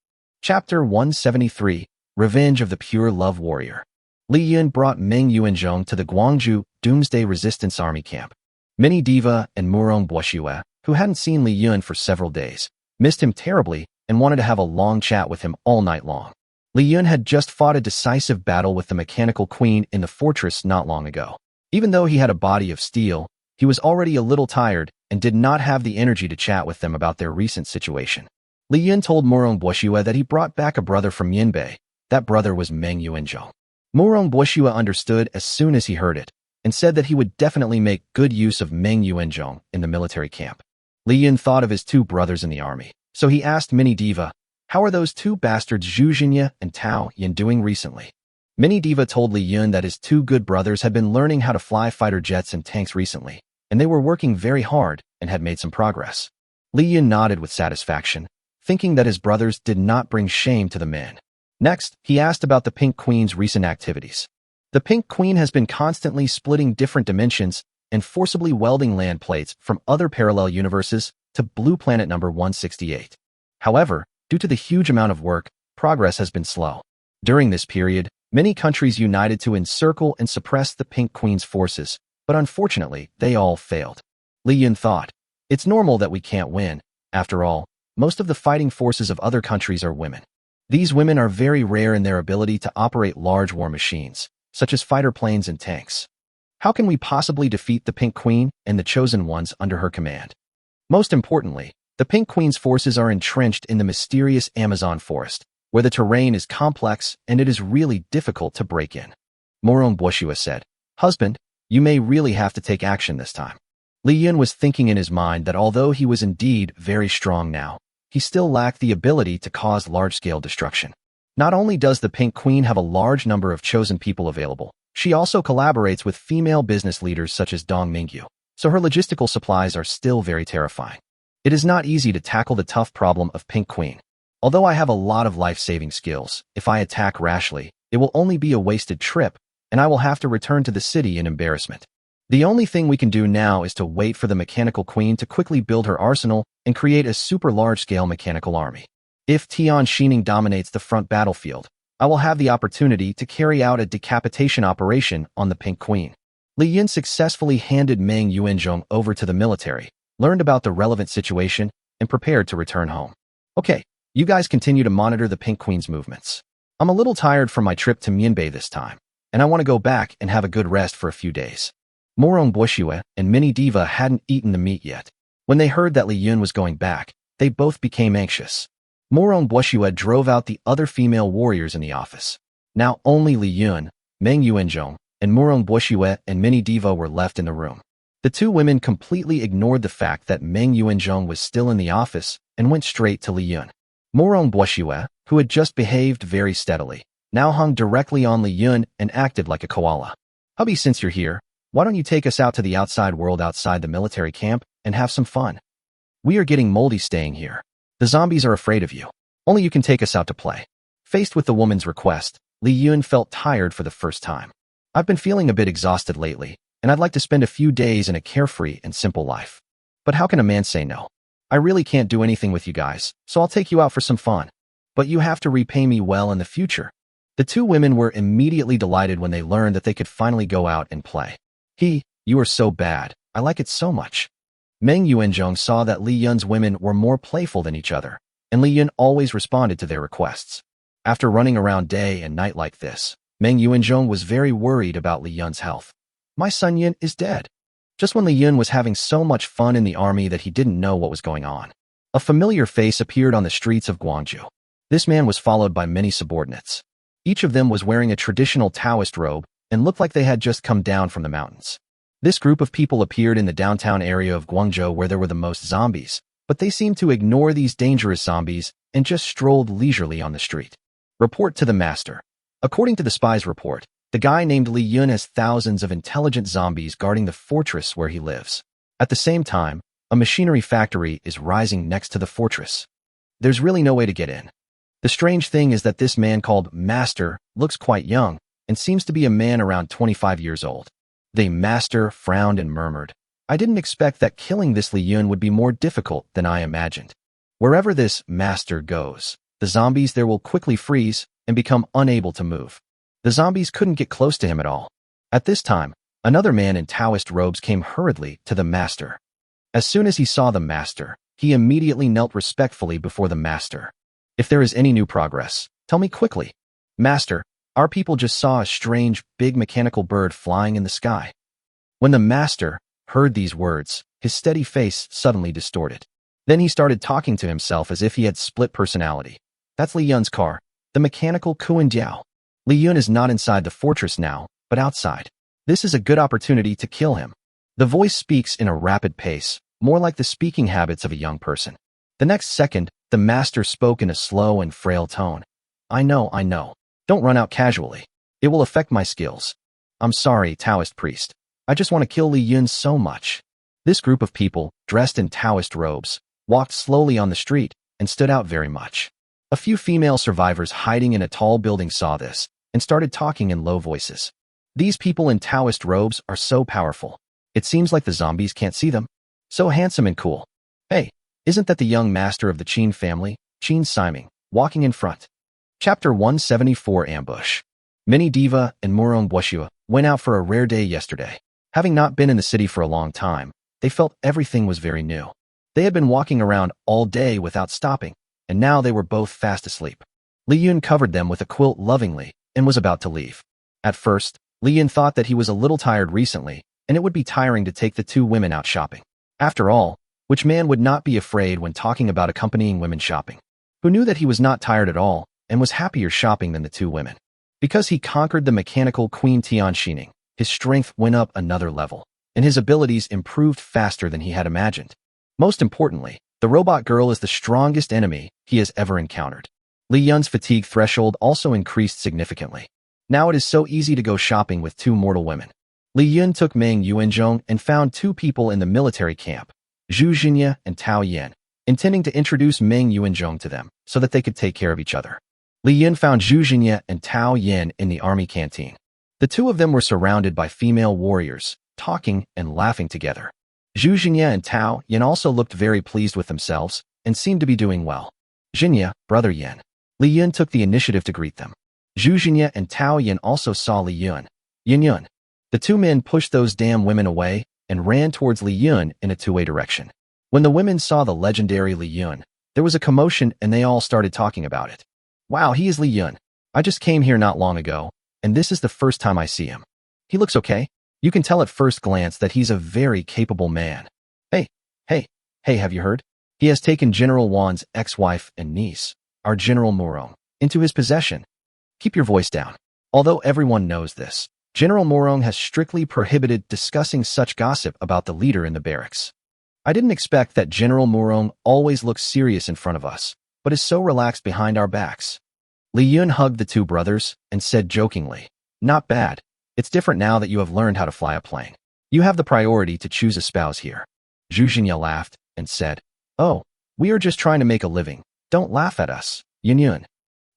Chapter 173, Revenge of the Pure Love Warrior. Li Yun brought Meng Yuanzhong to the Guangzhou Doomsday Resistance Army camp. Minnie Diva and Murong Boshue, who hadn't seen Li Yun for several days, missed him terribly and wanted to have a long chat with him all night long. Li Yun had just fought a decisive battle with the mechanical queen in the fortress not long ago. Even though he had a body of steel, he was already a little tired and did not have the energy to chat with them about their recent situation. Li Yun told Murong Boshue that he brought back a brother from Yinbei. That brother was Meng Yuanzhong. Murong Boshue understood as soon as he heard it and said that he would definitely make good use of Meng Yuanzhong in the military camp. Li Yun thought of his two brothers in the army, so he asked Minnie Diva, how are those two bastards Zhu Xinye and Tao Yin doing recently? Minnie Diva told Li Yun that his two good brothers had been learning how to fly fighter jets and tanks recently, and they were working very hard and had made some progress. Li Yun nodded with satisfaction, thinking that his brothers did not bring shame to the man. Next, he asked about the Pink Queen's recent activities. The Pink Queen has been constantly splitting different dimensions and forcibly welding land plates from other parallel universes to Blue Planet number 168. However, due to the huge amount of work, progress has been slow. During this period, many countries united to encircle and suppress the Pink Queen's forces, but unfortunately, they all failed. Li Yun thought, it's normal that we can't win. After all, most of the fighting forces of other countries are women. These women are very rare in their ability to operate large war machines, such as fighter planes and tanks. How can we possibly defeat the Pink Queen and the chosen ones under her command? Most importantly, the Pink Queen's forces are entrenched in the mysterious Amazon forest, where the terrain is complex and it is really difficult to break in. Murong Boshue said, Husband, you may really have to take action this time. Li Yun was thinking in his mind that although he was indeed very strong now, he still lacked the ability to cause large-scale destruction. Not only does the Pink Queen have a large number of chosen people available, she also collaborates with female business leaders such as Dong Mingyu, so her logistical supplies are still very terrifying. It is not easy to tackle the tough problem of Pink Queen. Although I have a lot of life-saving skills, if I attack rashly, it will only be a wasted trip, and I will have to return to the city in embarrassment. The only thing we can do now is to wait for the mechanical queen to quickly build her arsenal and create a super large-scale mechanical army. If Tian Xining dominates the front battlefield, I will have the opportunity to carry out a decapitation operation on the Pink Queen. Li Yun successfully handed Meng Yuanzhong over to the military, learned about the relevant situation, and prepared to return home. Okay, you guys continue to monitor the Pink Queen's movements. I'm a little tired from my trip to Mianbei this time, and I want to go back and have a good rest for a few days. Murong Boshue and Minnie Diva hadn't eaten the meat yet. When they heard that Li Yun was going back, they both became anxious. Murong Boshue drove out the other female warriors in the office. Now only Li Yun, Meng Yuanzhong, and Murong Boshue and Minnie Diva were left in the room. The two women completely ignored the fact that Meng Yuanzhong was still in the office and went straight to Li Yun. Murong Boshue, who had just behaved very steadily, now hung directly on Li Yun and acted like a koala. Hubby, since you're here, why don't you take us out to the outside world outside the military camp and have some fun? We are getting moldy staying here. The zombies are afraid of you. Only you can take us out to play. Faced with the woman's request, Li Yun felt tired for the first time. I've been feeling a bit exhausted lately, and I'd like to spend a few days in a carefree and simple life. But how can a man say no? I really can't do anything with you guys, so I'll take you out for some fun. But you have to repay me well in the future. The two women were immediately delighted when they learned that they could finally go out and play. You are so bad. I like it so much. Meng Yuanzhong saw that Li Yun's women were more playful than each other, and Li Yun always responded to their requests. After running around day and night like this, Meng Yuanzhong was very worried about Li Yun's health. My son Yun is dead. Just when Li Yun was having so much fun in the army that he didn't know what was going on, a familiar face appeared on the streets of Guangzhou. This man was followed by many subordinates. Each of them was wearing a traditional Taoist robe and looked like they had just come down from the mountains. This group of people appeared in the downtown area of Guangzhou where there were the most zombies, but they seemed to ignore these dangerous zombies and just strolled leisurely on the street. Report to the master. According to the spy's report, the guy named Li Yun has thousands of intelligent zombies guarding the fortress where he lives. At the same time, a machinery factory is rising next to the fortress. There's really no way to get in. The strange thing is that this man called Master looks quite young and seems to be a man around 25 years old. The Master frowned and murmured, I didn't expect that killing this Li Yun would be more difficult than I imagined. Wherever this Master goes, the zombies there will quickly freeze and become unable to move. The zombies couldn't get close to him at all. At this time, another man in Taoist robes came hurriedly to the Master. As soon as he saw the Master, he immediately knelt respectfully before the Master. If there is any new progress, tell me quickly. Master, our people just saw a strange, big mechanical bird flying in the sky. When the Master heard these words, his steady face suddenly distorted. Then he started talking to himself as if he had split personality. That's Li Yun's car, the mechanical Kuan-Diao. Li Yun is not inside the fortress now, but outside. This is a good opportunity to kill him. The voice speaks in a rapid pace, more like the speaking habits of a young person. The next second, the Master spoke in a slow and frail tone. I know. Don't run out casually. It will affect my skills. I'm sorry, Taoist priest. I just want to kill Li Yun so much. This group of people, dressed in Taoist robes, walked slowly on the street and stood out very much. A few female survivors hiding in a tall building saw this and started talking in low voices. These people in Taoist robes are so powerful. It seems like the zombies can't see them. So handsome and cool. Hey, isn't that the young master of the Qin family, Qin Siming, walking in front? Chapter 174 Ambush. Mini Diva and Murong Buoshua went out for a rare day yesterday. Having not been in the city for a long time, they felt everything was very new. They had been walking around all day without stopping, and now they were both fast asleep. Li Yun covered them with a quilt lovingly and was about to leave. At first, Li Yun thought that he was a little tired recently, and it would be tiring to take the two women out shopping. After all, which man would not be afraid when talking about accompanying women shopping? Who knew that he was not tired at all and was happier shopping than the two women? Because he conquered the mechanical Queen Tianxining, his strength went up another level, and his abilities improved faster than he had imagined. Most importantly, the robot girl is the strongest enemy he has ever encountered. Li Yun's fatigue threshold also increased significantly. Now it is so easy to go shopping with two mortal women. Li Yun took Meng Yuanzhong and found two people in the military camp, Zhu Jinya and Tao Yin, intending to introduce Meng Yuanzhong to them so that they could take care of each other. Li Yun found Zhu Jinya and Tao Yin in the army canteen. The two of them were surrounded by female warriors, talking and laughing together. Zhu Jinya and Tao Yin also looked very pleased with themselves and seemed to be doing well. Jinya, brother Yin. Li Yun took the initiative to greet them. Zhu Jinya and Tao Yin also saw Li Yun. Yun. The two men pushed those damn women away and ran towards Li Yun in a two-way direction. When the women saw the legendary Li Yun, there was a commotion and they all started talking about it. Wow, he is Li Yun. I just came here not long ago, and this is the first time I see him. He looks okay. You can tell at first glance that he's a very capable man. Hey, have you heard? He has taken General Wan's ex-wife and niece, our General Murong, into his possession. Keep your voice down. Although everyone knows this, General Murong has strictly prohibited discussing such gossip about the leader in the barracks. I didn't expect that General Murong always looks serious in front of us, but is so relaxed behind our backs. Li Yun hugged the two brothers and said jokingly, Not bad. It's different now that you have learned how to fly a plane. You have the priority to choose a spouse here. Zhu Jinya laughed and said, Oh, we are just trying to make a living. Don't laugh at us. Yin Yun.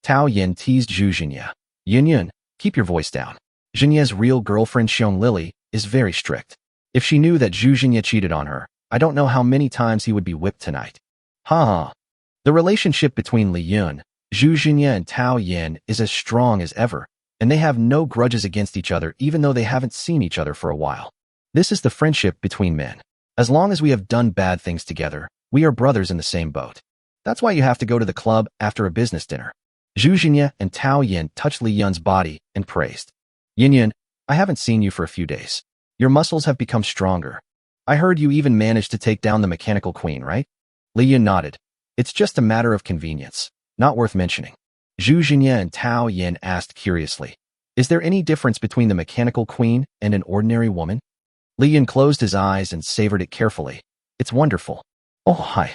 Tao Yin teased Zhu Jinya. Yin Yun, keep your voice down. Jinya's real girlfriend Xiong Lily is very strict. If she knew that Zhu Jinya cheated on her, I don't know how many times he would be whipped tonight. Ha ha. The relationship between Li Yun, Zhu Jinya and Tao Yin is as strong as ever, and they have no grudges against each other even though they haven't seen each other for a while. This is the friendship between men. As long as we have done bad things together, we are brothers in the same boat. That's why you have to go to the club after a business dinner. Zhu Jinya and Tao Yin touched Li Yun's body and praised. Yin Yun, I haven't seen you for a few days. Your muscles have become stronger. I heard you even managed to take down the mechanical queen, right? Li Yun nodded. It's just a matter of convenience, not worth mentioning. Zhu Jinya and Tao Yin asked curiously, is there any difference between the mechanical queen and an ordinary woman? Li Yun closed his eyes and savored it carefully. It's wonderful. Oh, hi.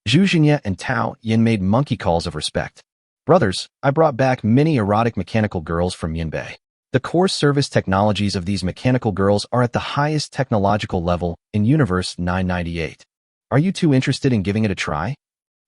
Zhu Jinya and Tao Yin made monkey calls of respect. Brothers, I brought back many erotic mechanical girls from Yinbei. The core service technologies of these mechanical girls are at the highest technological level in Universe 998. Are you two interested in giving it a try?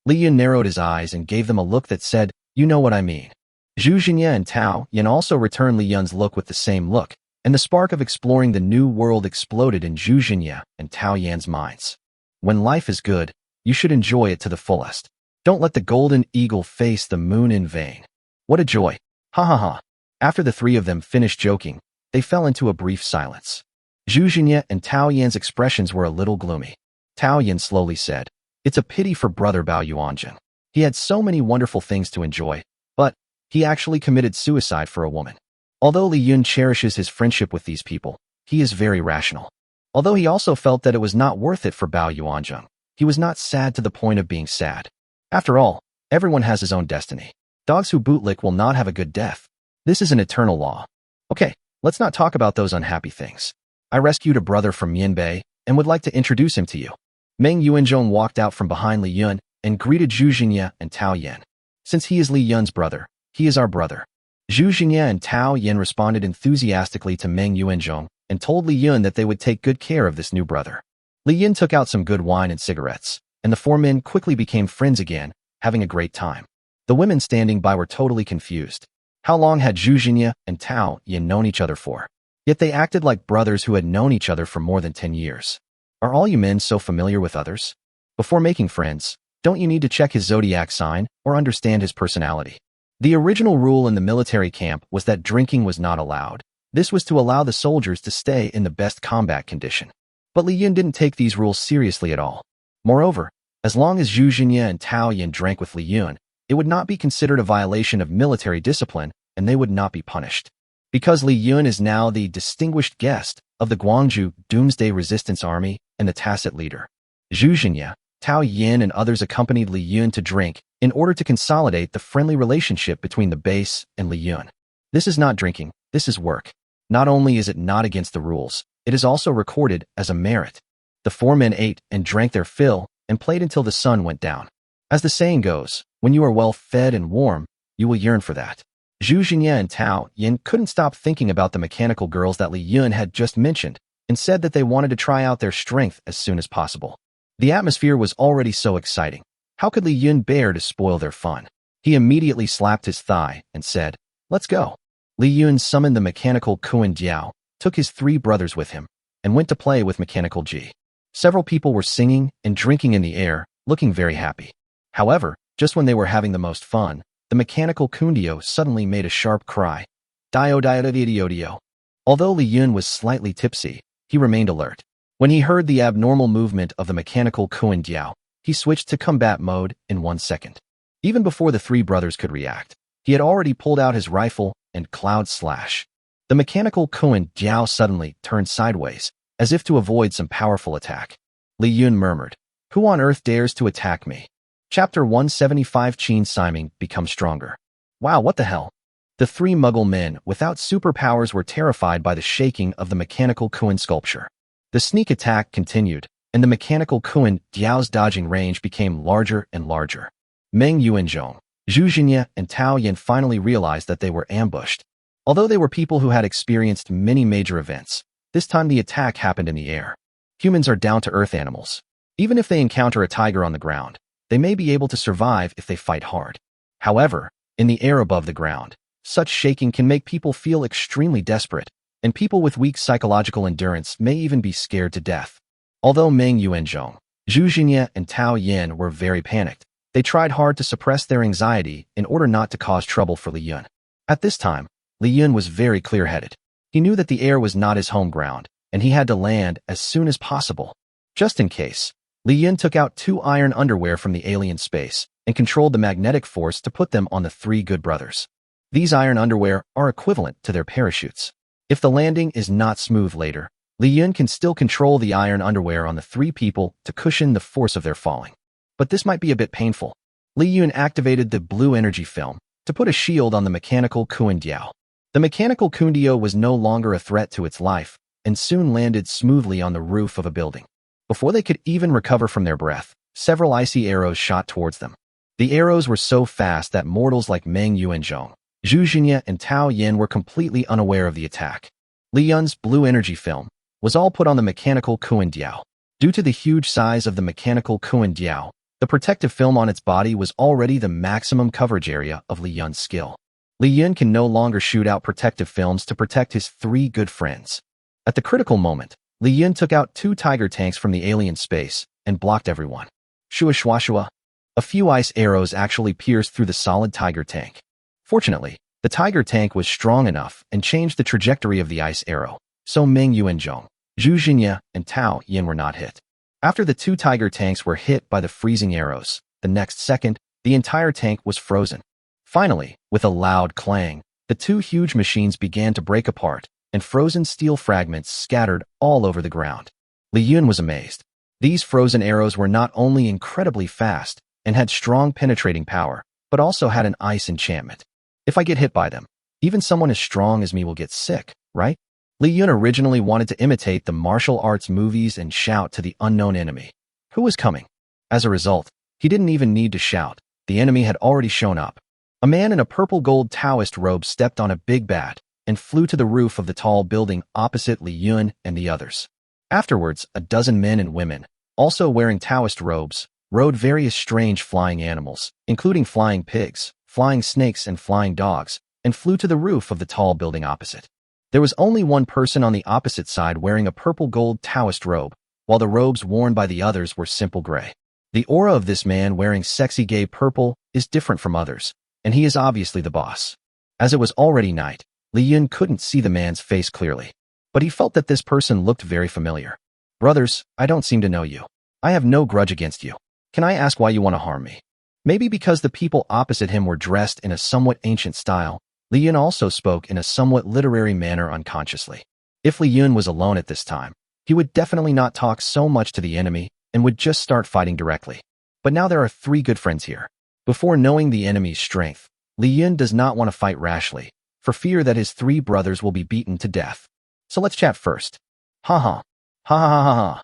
Li Yun narrowed his eyes and gave them a look that said, you know what I mean. Zhu Jinya and Tao Yin also returned Li Yun's look with the same look, and the spark of exploring the new world exploded in Zhu Jinya and Tao Yan's minds. When life is good, you should enjoy it to the fullest. Don't let the golden eagle face the moon in vain. What a joy. Ha ha ha. After the three of them finished joking, they fell into a brief silence. Zhu Jinya and Tao Yan's expressions were a little gloomy. Tao Yan slowly said, it's a pity for brother Bao Yuanjun. He had so many wonderful things to enjoy, but he actually committed suicide for a woman. Although Li Yun cherishes his friendship with these people, he is very rational. Although he also felt that it was not worth it for Bao Yuanjun, he was not sad to the point of being sad. After all, everyone has his own destiny. Dogs who bootlick will not have a good death. This is an eternal law. Okay, let's not talk about those unhappy things. I rescued a brother from Yinbei and would like to introduce him to you. Meng Yuanzhong walked out from behind Li Yun and greeted Zhu Jinya and Tao Yin. Since he is Li Yun's brother, he is our brother. Zhu Jinya and Tao Yin responded enthusiastically to Meng Yuanzhong and told Li Yun that they would take good care of this new brother. Li Yun took out some good wine and cigarettes, and the four men quickly became friends again, having a great time. The women standing by were totally confused. How long had Zhu Jinya and Tao Yin known each other for? Yet they acted like brothers who had known each other for more than 10 years. Are all you men so familiar with others? Before making friends, don't you need to check his zodiac sign or understand his personality? The original rule in the military camp was that drinking was not allowed. This was to allow the soldiers to stay in the best combat condition. But Li Yun didn't take these rules seriously at all. Moreover, as long as Zhu Jinya and Tao Yin drank with Li Yun, it would not be considered a violation of military discipline, and they would not be punished. Because Li Yun is now the distinguished guest of the Guangzhou Doomsday Resistance Army and the tacit leader. Zhu Jinya, Tao Yin and others accompanied Li Yun to drink in order to consolidate the friendly relationship between the base and Li Yun. This is not drinking, this is work. Not only is it not against the rules, it is also recorded as a merit. The four men ate and drank their fill and played until the sun went down. As the saying goes, when you are well fed and warm, you will yearn for that. Zhu Jinya and Tao Yin couldn't stop thinking about the mechanical girls that Li Yun had just mentioned and said that they wanted to try out their strength as soon as possible. The atmosphere was already so exciting. How could Li Yun bear to spoil their fun? He immediately slapped his thigh and said, let's go. Li Yun summoned the mechanical Kuan Diao, took his three brothers with him, and went to play with mechanical Ji. Several people were singing and drinking in the air, looking very happy. However, just when they were having the most fun, the mechanical Kundio suddenly made a sharp cry. Dio dio dio dio dio. Although Li Yun was slightly tipsy, he remained alert. When he heard the abnormal movement of the mechanical Kuan Diao, he switched to combat mode in 1 second. Even before the three brothers could react, he had already pulled out his rifle and cloud slash. The mechanical Kuan Diao suddenly turned sideways, as if to avoid some powerful attack. Li Yun murmured, who on earth dares to attack me? Chapter 175 Qin Siming becomes stronger. Wow, what the hell? The three Muggle men without superpowers were terrified by the shaking of the mechanical Kuan sculpture. The sneak attack continued, and the mechanical Kuan Diao's dodging range became larger and larger. Meng Yuanzhong, Zhu Jinya, and Tao Yin finally realized that they were ambushed. Although they were people who had experienced many major events, this time the attack happened in the air. Humans are down-to-earth animals. Even if they encounter a tiger on the ground, they may be able to survive if they fight hard. However, in the air above the ground, such shaking can make people feel extremely desperate, and people with weak psychological endurance may even be scared to death. Although Meng Yuanzhong, Zhu Xinye, and Tao Yin were very panicked, they tried hard to suppress their anxiety in order not to cause trouble for Li Yun. At this time, Li Yun was very clear-headed. He knew that the air was not his home ground, and he had to land as soon as possible. Just in case, Li Yun took out 2 iron underwear from the alien space and controlled the magnetic force to put them on the 3 good brothers. These iron underwear are equivalent to their parachutes. If the landing is not smooth later, Li Yun can still control the iron underwear on the 3 people to cushion the force of their falling. But this might be a bit painful. Li Yun activated the blue energy film to put a shield on the mechanical Kuandiao. The mechanical Kuandiao was no longer a threat to its life and soon landed smoothly on the roof of a building. Before they could even recover from their breath, several icy arrows shot towards them. The arrows were so fast that mortals like Meng Yuanzhong, Zhu Xinye, and Tao Yin were completely unaware of the attack. Li Yun's blue energy film was all put on the mechanical Kuandiao. Due to the huge size of the mechanical Kuandiao, the protective film on its body was already the maximum coverage area of Li Yun's skill. Li Yun can no longer shoot out protective films to protect his 3 good friends. At the critical moment, Li Yun took out 2 tiger tanks from the alien space and blocked everyone. Shua shua shua. A few ice arrows actually pierced through the solid tiger tank. Fortunately, the tiger tank was strong enough and changed the trajectory of the ice arrow, so Meng Yuanzhong, Zhu Xinye, and Tao Yin were not hit. After the 2 tiger tanks were hit by the freezing arrows, the next second, the entire tank was frozen. Finally, with a loud clang, the 2 huge machines began to break apart, and frozen steel fragments scattered all over the ground. Li Yun was amazed. These frozen arrows were not only incredibly fast and had strong penetrating power, but also had an ice enchantment. If I get hit by them, even someone as strong as me will get sick, right? Li Yun originally wanted to imitate the martial arts movies and shout to the unknown enemy, who was coming. As a result, he didn't even need to shout. The enemy had already shown up. A man in a purple gold Taoist robe stepped on a big bat and flew to the roof of the tall building opposite Li Yun and the others. Afterwards, a dozen men and women, also wearing Taoist robes, rode various strange flying animals, including flying pigs, flying snakes, and flying dogs, and flew to the roof of the tall building opposite. There was only one person on the opposite side wearing a purple gold Taoist robe, while the robes worn by the others were simple gray. The aura of this man wearing sexy gay purple is different from others, and he is obviously the boss. As it was already night, Li Yun couldn't see the man's face clearly, but he felt that this person looked very familiar. Brothers, I don't seem to know you. I have no grudge against you. Can I ask why you want to harm me? Maybe because the people opposite him were dressed in a somewhat ancient style, Li Yun also spoke in a somewhat literary manner unconsciously. If Li Yun was alone at this time, he would definitely not talk so much to the enemy and would just start fighting directly. But now there are 3 good friends here. Before knowing the enemy's strength, Li Yun does not want to fight rashly, for fear that his 3 brothers will be beaten to death. So let's chat first. Ha ha. Ha ha ha ha ha.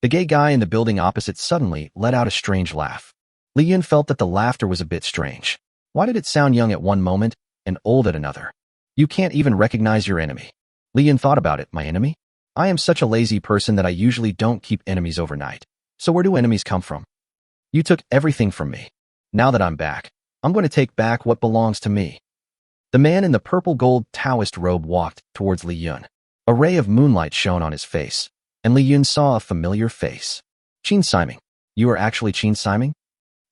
The gay guy in the building opposite suddenly let out a strange laugh. Li Yun felt that the laughter was a bit strange. Why did it sound young at one moment and old at another? You can't even recognize your enemy. Li Yun thought about it. My enemy? I am such a lazy person that I usually don't keep enemies overnight. So where do enemies come from? You took everything from me. Now that I'm back, I'm going to take back what belongs to me. The man in the purple gold Taoist robe walked towards Li Yun. A ray of moonlight shone on his face, and Li Yun saw a familiar face. Qin Siming. You are actually Qin Siming?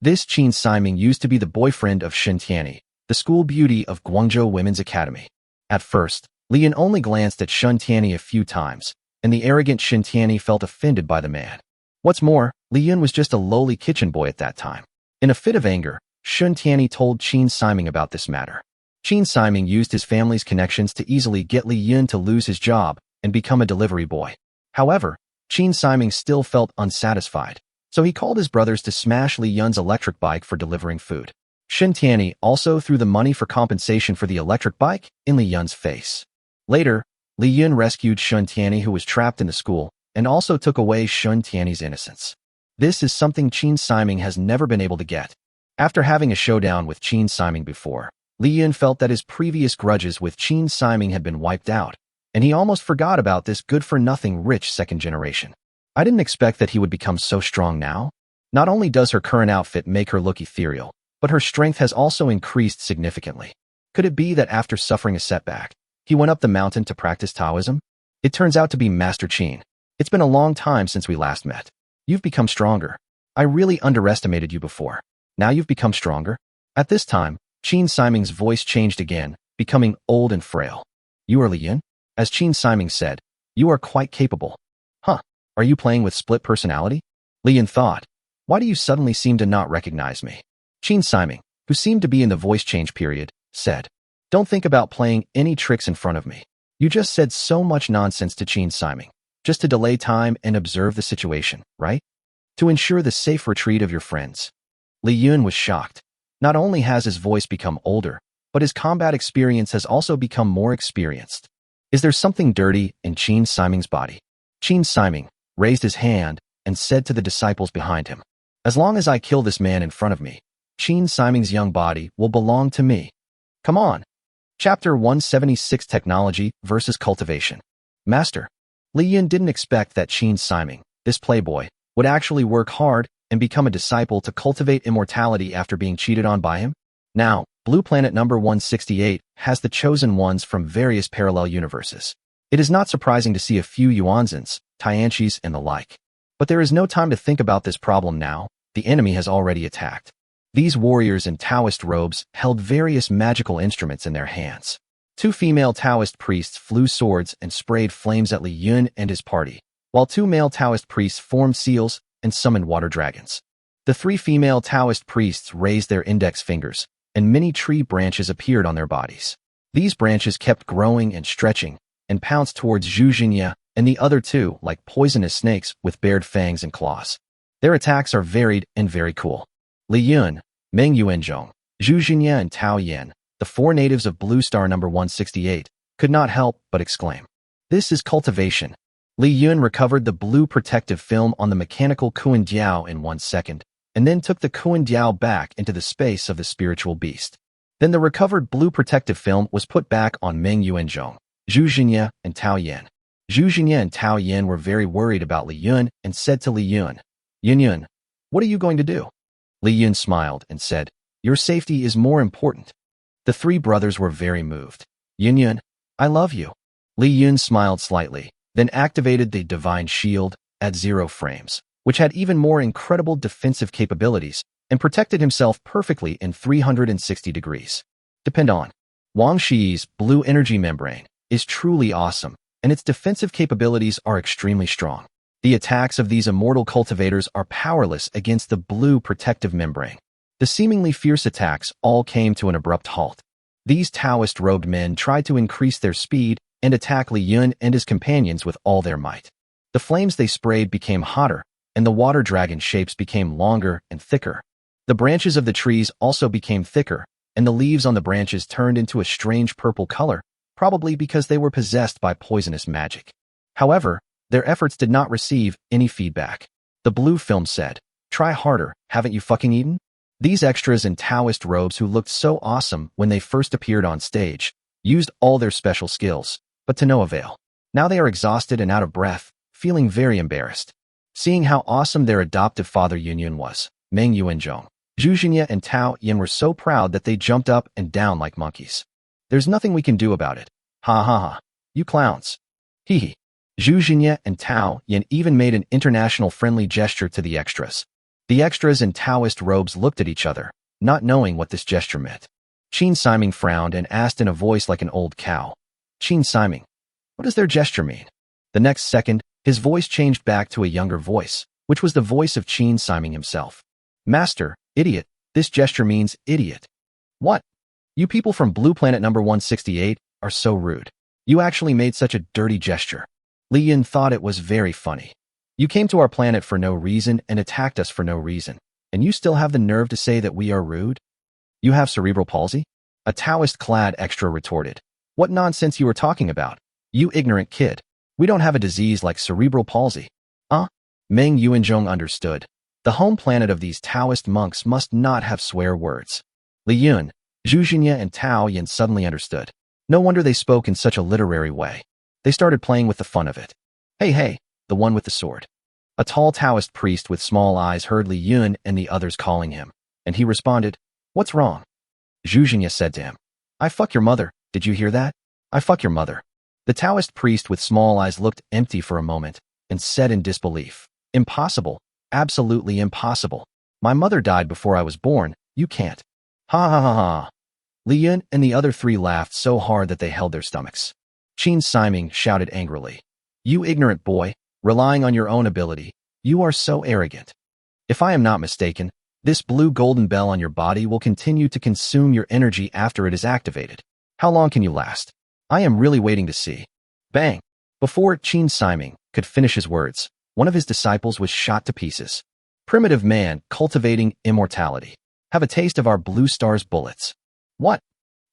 This Qin Siming used to be the boyfriend of Shen Tianyi, the school beauty of Guangzhou Women's Academy. At first, Li Yun only glanced at Shen Tianyi a few times, and the arrogant Shen Tianyi felt offended by the man. What's more, Li Yun was just a lowly kitchen boy at that time. In a fit of anger, Shen Tianyi told Qin Siming about this matter. Qin Siming used his family's connections to easily get Li Yun to lose his job and become a delivery boy. However, Qin Siming still felt unsatisfied, so he called his brothers to smash Li Yun's electric bike for delivering food. Shen Tianyi also threw the money for compensation for the electric bike in Li Yun's face. Later, Li Yun rescued Shen Tianyi, who was trapped in the school, and also took away Shen Tianyi's innocence. This is something Qin Siming has never been able to get. After having a showdown with Qin Siming before, Li Yun felt that his previous grudges with Qin Siming had been wiped out, and he almost forgot about this good-for-nothing rich second generation. I didn't expect that he would become so strong now. Not only does her current outfit make her look ethereal, but her strength has also increased significantly. Could it be that after suffering a setback, he went up the mountain to practice Taoism? It turns out to be Master Qin. It's been a long time since we last met. You've become stronger. I really underestimated you before. Now you've become stronger? At this time, Qin Siming's voice changed again, becoming old and frail. You are Li Yun? As Qin Siming said, you are quite capable. Huh, are you playing with split personality? Li Yun thought. Why do you suddenly seem to not recognize me? Qin Siming, who seemed to be in the voice change period, said, don't think about playing any tricks in front of me. You just said so much nonsense to Qin Siming, just to delay time and observe the situation, right? To ensure the safe retreat of your friends. Li Yun was shocked. Not only has his voice become older, but his combat experience has also become more experienced. Is there something dirty in Qin Siming's body? Qin Siming raised his hand and said to the disciples behind him, as long as I kill this man in front of me, Qin Siming's young body will belong to me. Come on. Chapter 176 Technology versus Cultivation. Master, Li Yun didn't expect that Qin Siming, this playboy, would actually work hard and become a disciple to cultivate immortality after being cheated on by him. Now, Blue Planet number 168 has the chosen ones from various parallel universes. It is not surprising to see a few Yuanzins, Tianqis, and the like. But there is no time to think about this problem now. The enemy has already attacked. These warriors in Taoist robes held various magical instruments in their hands. Two female Taoist priests flew swords and sprayed flames at Li Yun and his party, while two male Taoist priests formed seals and summoned water dragons. The three female Taoist priests raised their index fingers, and many tree branches appeared on their bodies. These branches kept growing and stretching, and pounced towards Zhu Jinya and the other two like poisonous snakes with bared fangs and claws. Their attacks are varied and very cool. Li Yun, Meng Yuanzhong, Zhu Jinya, and Tao Yan, the four natives of Blue Star number 168, could not help but exclaim, this is cultivation. Li Yun recovered the blue protective film on the mechanical Kuan Diao in 1 second, and then took the Kuan Diao back into the space of the spiritual beast. Then the recovered blue protective film was put back on Meng Yuanzhong, Zhu Jinya, and Tao Yan. Zhu Jinya and Tao Yan were very worried about Li Yun and said to Li Yun, Yun, what are you going to do? Li Yun smiled and said, your safety is more important. The three brothers were very moved. Yun, I love you. Li Yun smiled slightly, then activated the Divine Shield at 0 frames, which had even more incredible defensive capabilities and protected himself perfectly in 360 degrees. Depend on. Wang Shi's blue energy membrane is truly awesome, and its defensive capabilities are extremely strong. The attacks of these immortal cultivators are powerless against the blue protective membrane. The seemingly fierce attacks all came to an abrupt halt. These Taoist-robed men tried to increase their speed and attack Li Yun and his companions with all their might. The flames they sprayed became hotter, and the water dragon shapes became longer and thicker. The branches of the trees also became thicker, and the leaves on the branches turned into a strange purple color, probably because they were possessed by poisonous magic. However, their efforts did not receive any feedback. The blue film said, try harder, haven't you fucking eaten? These extras in Taoist robes who looked so awesome when they first appeared on stage, used all their special skills, but to no avail. Now they are exhausted and out of breath, feeling very embarrassed. Seeing how awesome their adoptive father Yun was, Meng Yuanzhong, Zhu Jinya, and Tao Yan were so proud that they jumped up and down like monkeys. There's nothing we can do about it. Ha ha ha. You clowns. Hee hee. Zhu Jinya and Tao Yan even made an international friendly gesture to the extras. The extras in Taoist robes looked at each other, not knowing what this gesture meant. Qin Siming frowned and asked in a voice like an old cow, Qin Siming, what does their gesture mean? The next second, his voice changed back to a younger voice, which was the voice of Qin Siming himself. Master, idiot, this gesture means idiot. What? You people from Blue Planet number 168 are so rude. You actually made such a dirty gesture. Li Yun thought it was very funny. You came to our planet for no reason and attacked us for no reason, and you still have the nerve to say that we are rude? You have cerebral palsy? A Taoist-clad extra retorted. What nonsense you are talking about? You ignorant kid. We don't have a disease like cerebral palsy. Meng Yuanzhong understood. The home planet of these Taoist monks must not have swear words. Li Yun, Zhu Jinya, and Tao Yan suddenly understood. No wonder they spoke in such a literary way. They started playing with the fun of it. Hey, the one with the sword. A tall Taoist priest with small eyes heard Li Yun and the others calling him, and he responded, What's wrong? Zhu Jingye said to him. I fuck your mother. Did you hear that? I fuck your mother. The Taoist priest with small eyes looked empty for a moment and said in disbelief, Impossible. Absolutely impossible. My mother died before I was born. You can't. Ha ha ha ha. Li Yun and the other three laughed so hard that they held their stomachs. Qin Siming shouted angrily. You ignorant boy, relying on your own ability. You are so arrogant. If I am not mistaken, this blue golden bell on your body will continue to consume your energy after it is activated. How long can you last? I am really waiting to see. Bang! Before Qin Siming could finish his words, one of his disciples was shot to pieces. Primitive man cultivating immortality. Have a taste of our blue star's bullets. What?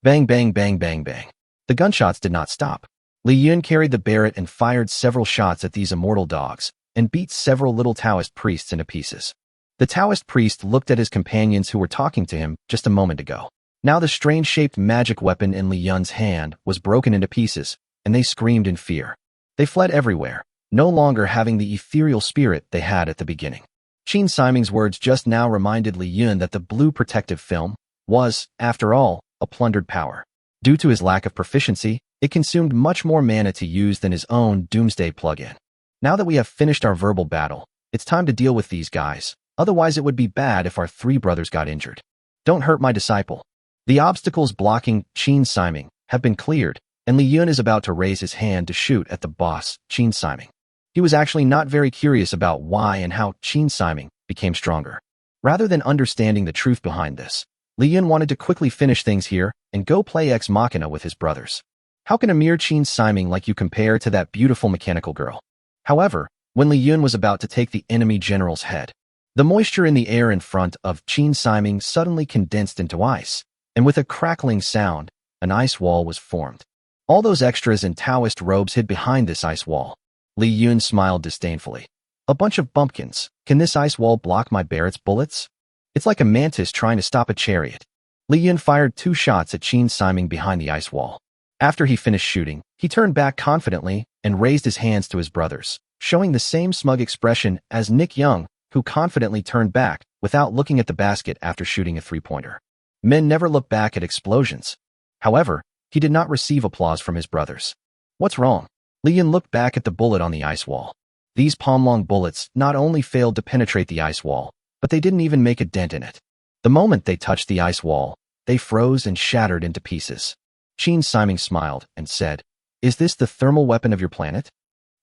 Bang bang bang bang bang. The gunshots did not stop. Li Yun carried the Barrett and fired several shots at these immortal dogs, and beat several little Taoist priests into pieces. The Taoist priest looked at his companions who were talking to him just a moment ago. Now the strange-shaped magic weapon in Li Yun's hand was broken into pieces, and they screamed in fear. They fled everywhere, no longer having the ethereal spirit they had at the beginning. Qin Siming's words just now reminded Li Yun that the blue protective film was, after all, a plundered power. Due to his lack of proficiency, it consumed much more mana to use than his own doomsday plug-in. Now that we have finished our verbal battle, it's time to deal with these guys, otherwise it would be bad if our three brothers got injured. Don't hurt my disciple. The obstacles blocking Qin Siming have been cleared, and Li Yun is about to raise his hand to shoot at the boss, Qin Siming. He was actually not very curious about why and how Qin Siming became stronger. Rather than understanding the truth behind this, Li Yun wanted to quickly finish things here and go play Ex Machina with his brothers. How can a mere Qin Siming like you compare to that beautiful mechanical girl? However, when Li Yun was about to take the enemy general's head, the moisture in the air in front of Qin Siming suddenly condensed into ice, and with a crackling sound, an ice wall was formed. All those extras in Taoist robes hid behind this ice wall. Li Yun smiled disdainfully. A bunch of bumpkins. Can this ice wall block my Barrett's bullets? It's like a mantis trying to stop a chariot. Li Yun fired 2 shots at Qin Siming behind the ice wall. After he finished shooting, he turned back confidently and raised his hands to his brothers, showing the same smug expression as Nick Young, who confidently turned back without looking at the basket after shooting a 3-pointer. Men never look back at explosions. However, he did not receive applause from his brothers. What's wrong? Li Yun looked back at the bullet on the ice wall. These palm-long bullets not only failed to penetrate the ice wall, but they didn't even make a dent in it. The moment they touched the ice wall, they froze and shattered into pieces. Qin Siming smiled and said, Is this the thermal weapon of your planet?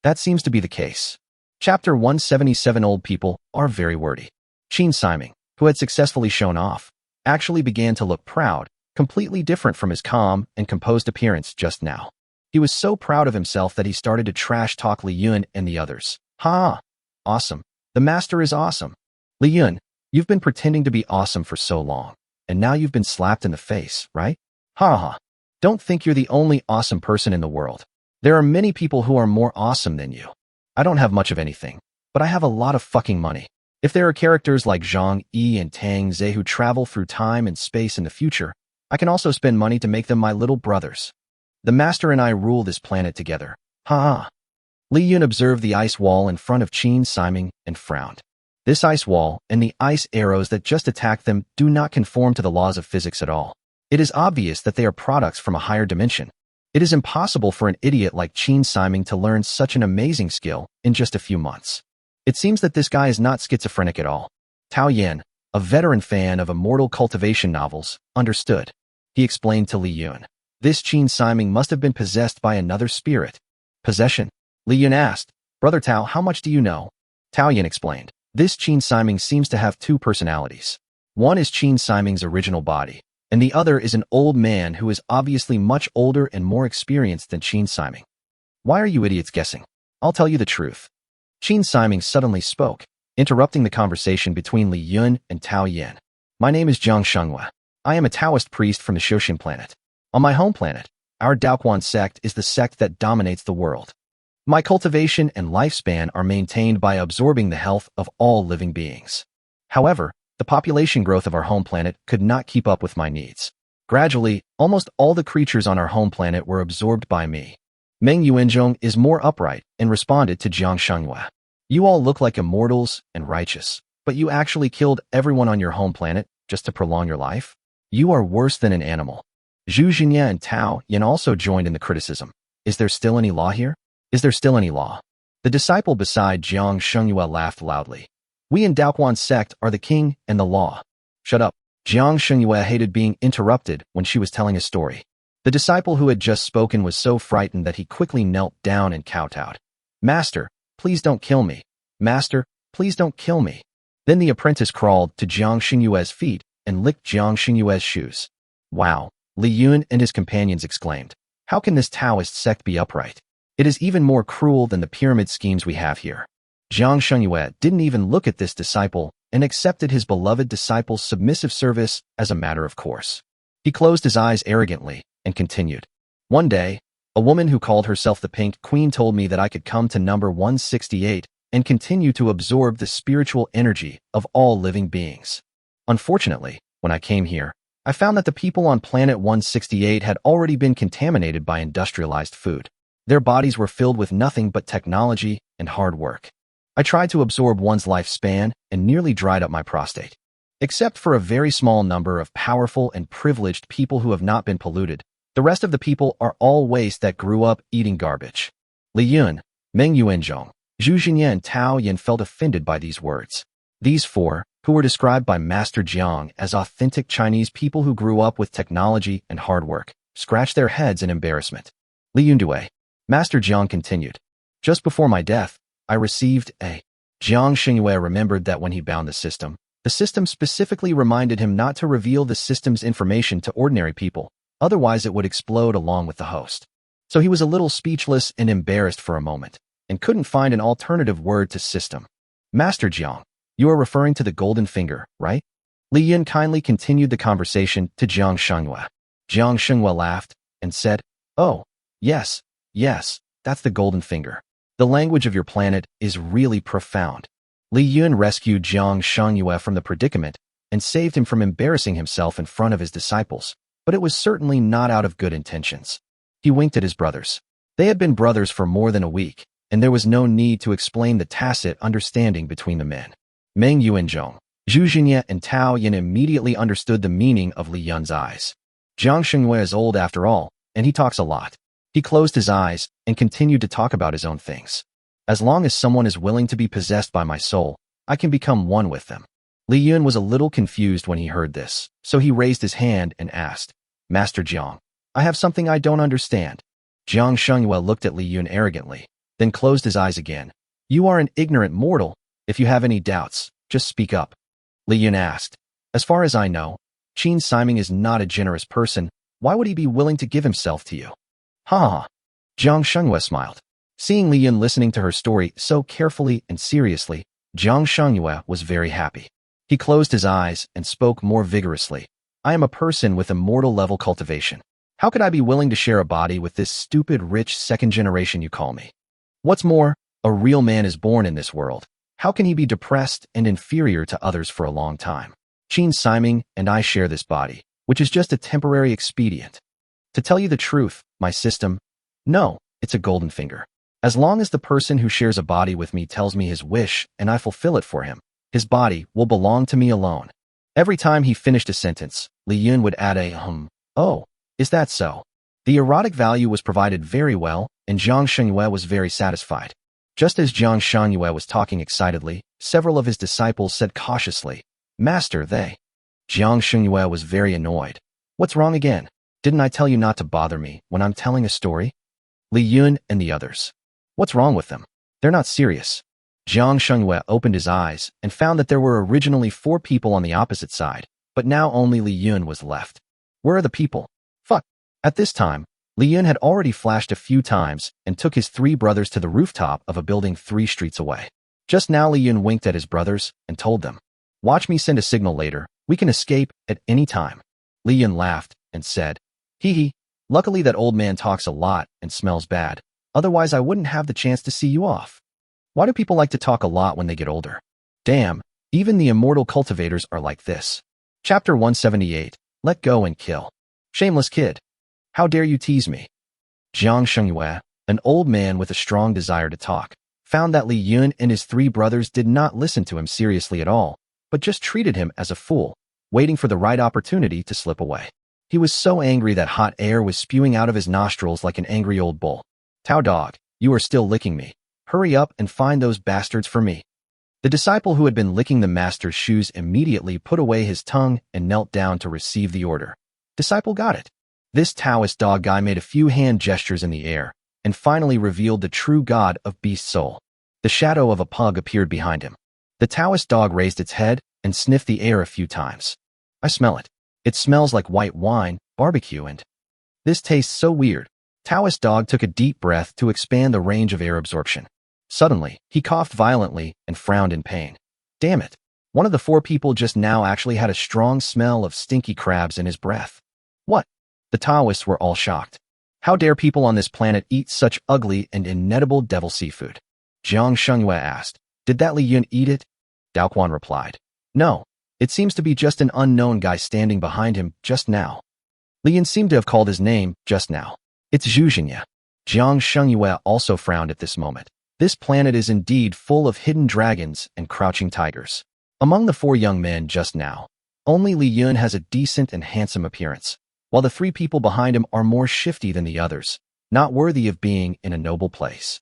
That seems to be the case. Chapter 177 Old people are very wordy. Qin Siming, who had successfully shown off, actually began to look proud, completely different from his calm and composed appearance just now. He was so proud of himself that he started to trash-talk Li Yun and the others. Ha! Awesome. The master is awesome. Li Yun, you've been pretending to be awesome for so long, and now you've been slapped in the face, right? Ha ha. Don't think you're the only awesome person in the world. There are many people who are more awesome than you. I don't have much of anything, but I have a lot of fucking money. If there are characters like Zhang Yi and Tang Ze who travel through time and space in the future, I can also spend money to make them my little brothers. The master and I rule this planet together. Ha ha. Li Yun observed the ice wall in front of Qin Siming and frowned. This ice wall and the ice arrows that just attacked them do not conform to the laws of physics at all. It is obvious that they are products from a higher dimension. It is impossible for an idiot like Qin Siming to learn such an amazing skill in just a few months. It seems that this guy is not schizophrenic at all. Tao Yan, a veteran fan of immortal cultivation novels, understood. He explained to Li Yun. This Qin Siming must have been possessed by another spirit. Possession? Li Yun asked. Brother Tao, how much do you know? Tao Yan explained. This Qin Siming seems to have 2 personalities. One is Qin Siming's original body, and the other is an old man who is obviously much older and more experienced than Qin Siming. Why are you idiots guessing? I'll tell you the truth. Qin Siming suddenly spoke, interrupting the conversation between Li Yun and Tao Yan. My name is Jiang Shenghua. I am a Taoist priest from the Shoshin planet. On my home planet, our Daoquan sect is the sect that dominates the world. My cultivation and lifespan are maintained by absorbing the health of all living beings. However, the population growth of our home planet could not keep up with my needs. Gradually, almost all the creatures on our home planet were absorbed by me. Meng Yuanzhong is more upright and responded to Jiang Shenghua. You all look like immortals and righteous, but you actually killed everyone on your home planet just to prolong your life? You are worse than an animal. Zhu Xinye and Tao Yan also joined in the criticism. Is there still any law here? Is there still any law? The disciple beside Jiang Shengyue laughed loudly. We in Daoquan sect are the king and the law. Shut up. Jiang Shengyue hated being interrupted when she was telling a story. The disciple who had just spoken was so frightened that he quickly knelt down and kowtowed. Master, please don't kill me. Master, please don't kill me. Then the apprentice crawled to Jiang Shengyue's feet and licked Jiang Shengyue's shoes. Wow, Li Yun and his companions exclaimed. How can this Taoist sect be upright? It is even more cruel than the pyramid schemes we have here. Jiang Shengyue didn't even look at this disciple and accepted his beloved disciple's submissive service as a matter of course. He closed his eyes arrogantly and continued. One day, a woman who called herself the Pink Queen told me that I could come to number 168 and continue to absorb the spiritual energy of all living beings. Unfortunately, when I came here, I found that the people on planet 168 had already been contaminated by industrialized food. Their bodies were filled with nothing but technology and hard work. I tried to absorb one's lifespan and nearly dried up my prostate. Except for a very small number of powerful and privileged people who have not been polluted, the rest of the people are all waste that grew up eating garbage. Li Yun, Meng Yuanzhong, Zhu Xinye and Tao Yan felt offended by these words. These four, who were described by Master Jiang as authentic Chinese people who grew up with technology and hard work, scratched their heads in embarrassment. Li Yundue. Master Jiang continued. Just before my death, I received a... Jiang Shengyue remembered that when he bound the system specifically reminded him not to reveal the system's information to ordinary people, otherwise it would explode along with the host. So he was a little speechless and embarrassed for a moment, and couldn't find an alternative word to system. Master Jiang, you are referring to the golden finger, right? Li Yun kindly continued the conversation to Jiang Shengyue. Jiang Shengyue laughed and said, Oh, yes, that's the golden finger. The language of your planet is really profound. Li Yun rescued Jiang Shengyue from the predicament and saved him from embarrassing himself in front of his disciples, but it was certainly not out of good intentions. He winked at his brothers. They had been brothers for more than a week, and there was no need to explain the tacit understanding between the men. Meng Yuanzhong, Zhu Xinye and Tao Yan immediately understood the meaning of Li Yun's eyes. Jiang Shengyue is old after all, and he talks a lot. He closed his eyes and continued to talk about his own things. As long as someone is willing to be possessed by my soul, I can become one with them. Li Yun was a little confused when he heard this, so he raised his hand and asked, Master Jiang, I have something I don't understand. Jiang Shengyue looked at Li Yun arrogantly, then closed his eyes again. You are an ignorant mortal. If you have any doubts, just speak up. Li Yun asked. As far as I know, Qin Siming is not a generous person. Why would he be willing to give himself to you? Ha! Jiang Shengyue smiled. Seeing Li Yun listening to her story so carefully and seriously, Jiang Shengyue was very happy. He closed his eyes and spoke more vigorously. I am a person with immortal level cultivation. How could I be willing to share a body with this stupid rich second generation you call me? What's more, a real man is born in this world. How can he be depressed and inferior to others for a long time? Qin Siming and I share this body, which is just a temporary expedient. To tell you the truth, my system, no, it's a golden finger. As long as the person who shares a body with me tells me his wish and I fulfill it for him, his body will belong to me alone. Every time he finished a sentence, Li Yun would add a Oh, is that so? The erotic value was provided very well, and Jiang Shengyue was very satisfied. Just as Jiang Shengyue was talking excitedly, several of his disciples said cautiously, Master, they. Jiang Shengyue was very annoyed. What's wrong again? Didn't I tell you not to bother me when I'm telling a story? Li Yun and the others. What's wrong with them? They're not serious. Jiang Shengyue opened his eyes and found that there were originally 4 people on the opposite side, but now only Li Yun was left. Where are the people? Fuck. At this time, Li Yun had already flashed a few times and took his 3 brothers to the rooftop of a building 3 streets away. Just now Li Yun winked at his brothers and told them, Watch me send a signal later, we can escape at any time. Li Yun laughed and said, Hee hee, luckily that old man talks a lot and smells bad, otherwise I wouldn't have the chance to see you off. Why do people like to talk a lot when they get older? Damn, even the immortal cultivators are like this. Chapter 178, Let Go and Kill. Shameless kid. How dare you tease me? Jiang Shengyue, an old man with a strong desire to talk, found that Li Yun and his 3 brothers did not listen to him seriously at all, but just treated him as a fool. waiting for the right opportunity to slip away. He was so angry that hot air was spewing out of his nostrils like an angry old bull. Tao dog, you are still licking me. Hurry up and find those bastards for me. The disciple who had been licking the master's shoes immediately put away his tongue and knelt down to receive the order. Disciple got it. This Taoist dog guy made a few hand gestures in the air and finally revealed the true god of beast soul. The shadow of a pug appeared behind him. The Taoist dog raised its head and sniffed the air a few times. I smell it. It smells like white wine, barbecue, and this tastes so weird. Taoist dog took a deep breath to expand the range of air absorption. Suddenly, he coughed violently and frowned in pain. Damn it. One of the 4 people just now actually had a strong smell of stinky crabs in his breath. What? The Taoists were all shocked. How dare people on this planet eat such ugly and inedible devil seafood? Jiang Shengyue asked. Did that Li Yun eat it? Dao Quan replied. No. It seems to be just an unknown guy standing behind him just now. Li Yun seemed to have called his name just now. It's Zhu Jinya. Jiang Shengyue also frowned at this moment. This planet is indeed full of hidden dragons and crouching tigers. Among the 4 young men just now, only Li Yun has a decent and handsome appearance, while the 3 people behind him are more shifty than the others, not worthy of being in a noble place.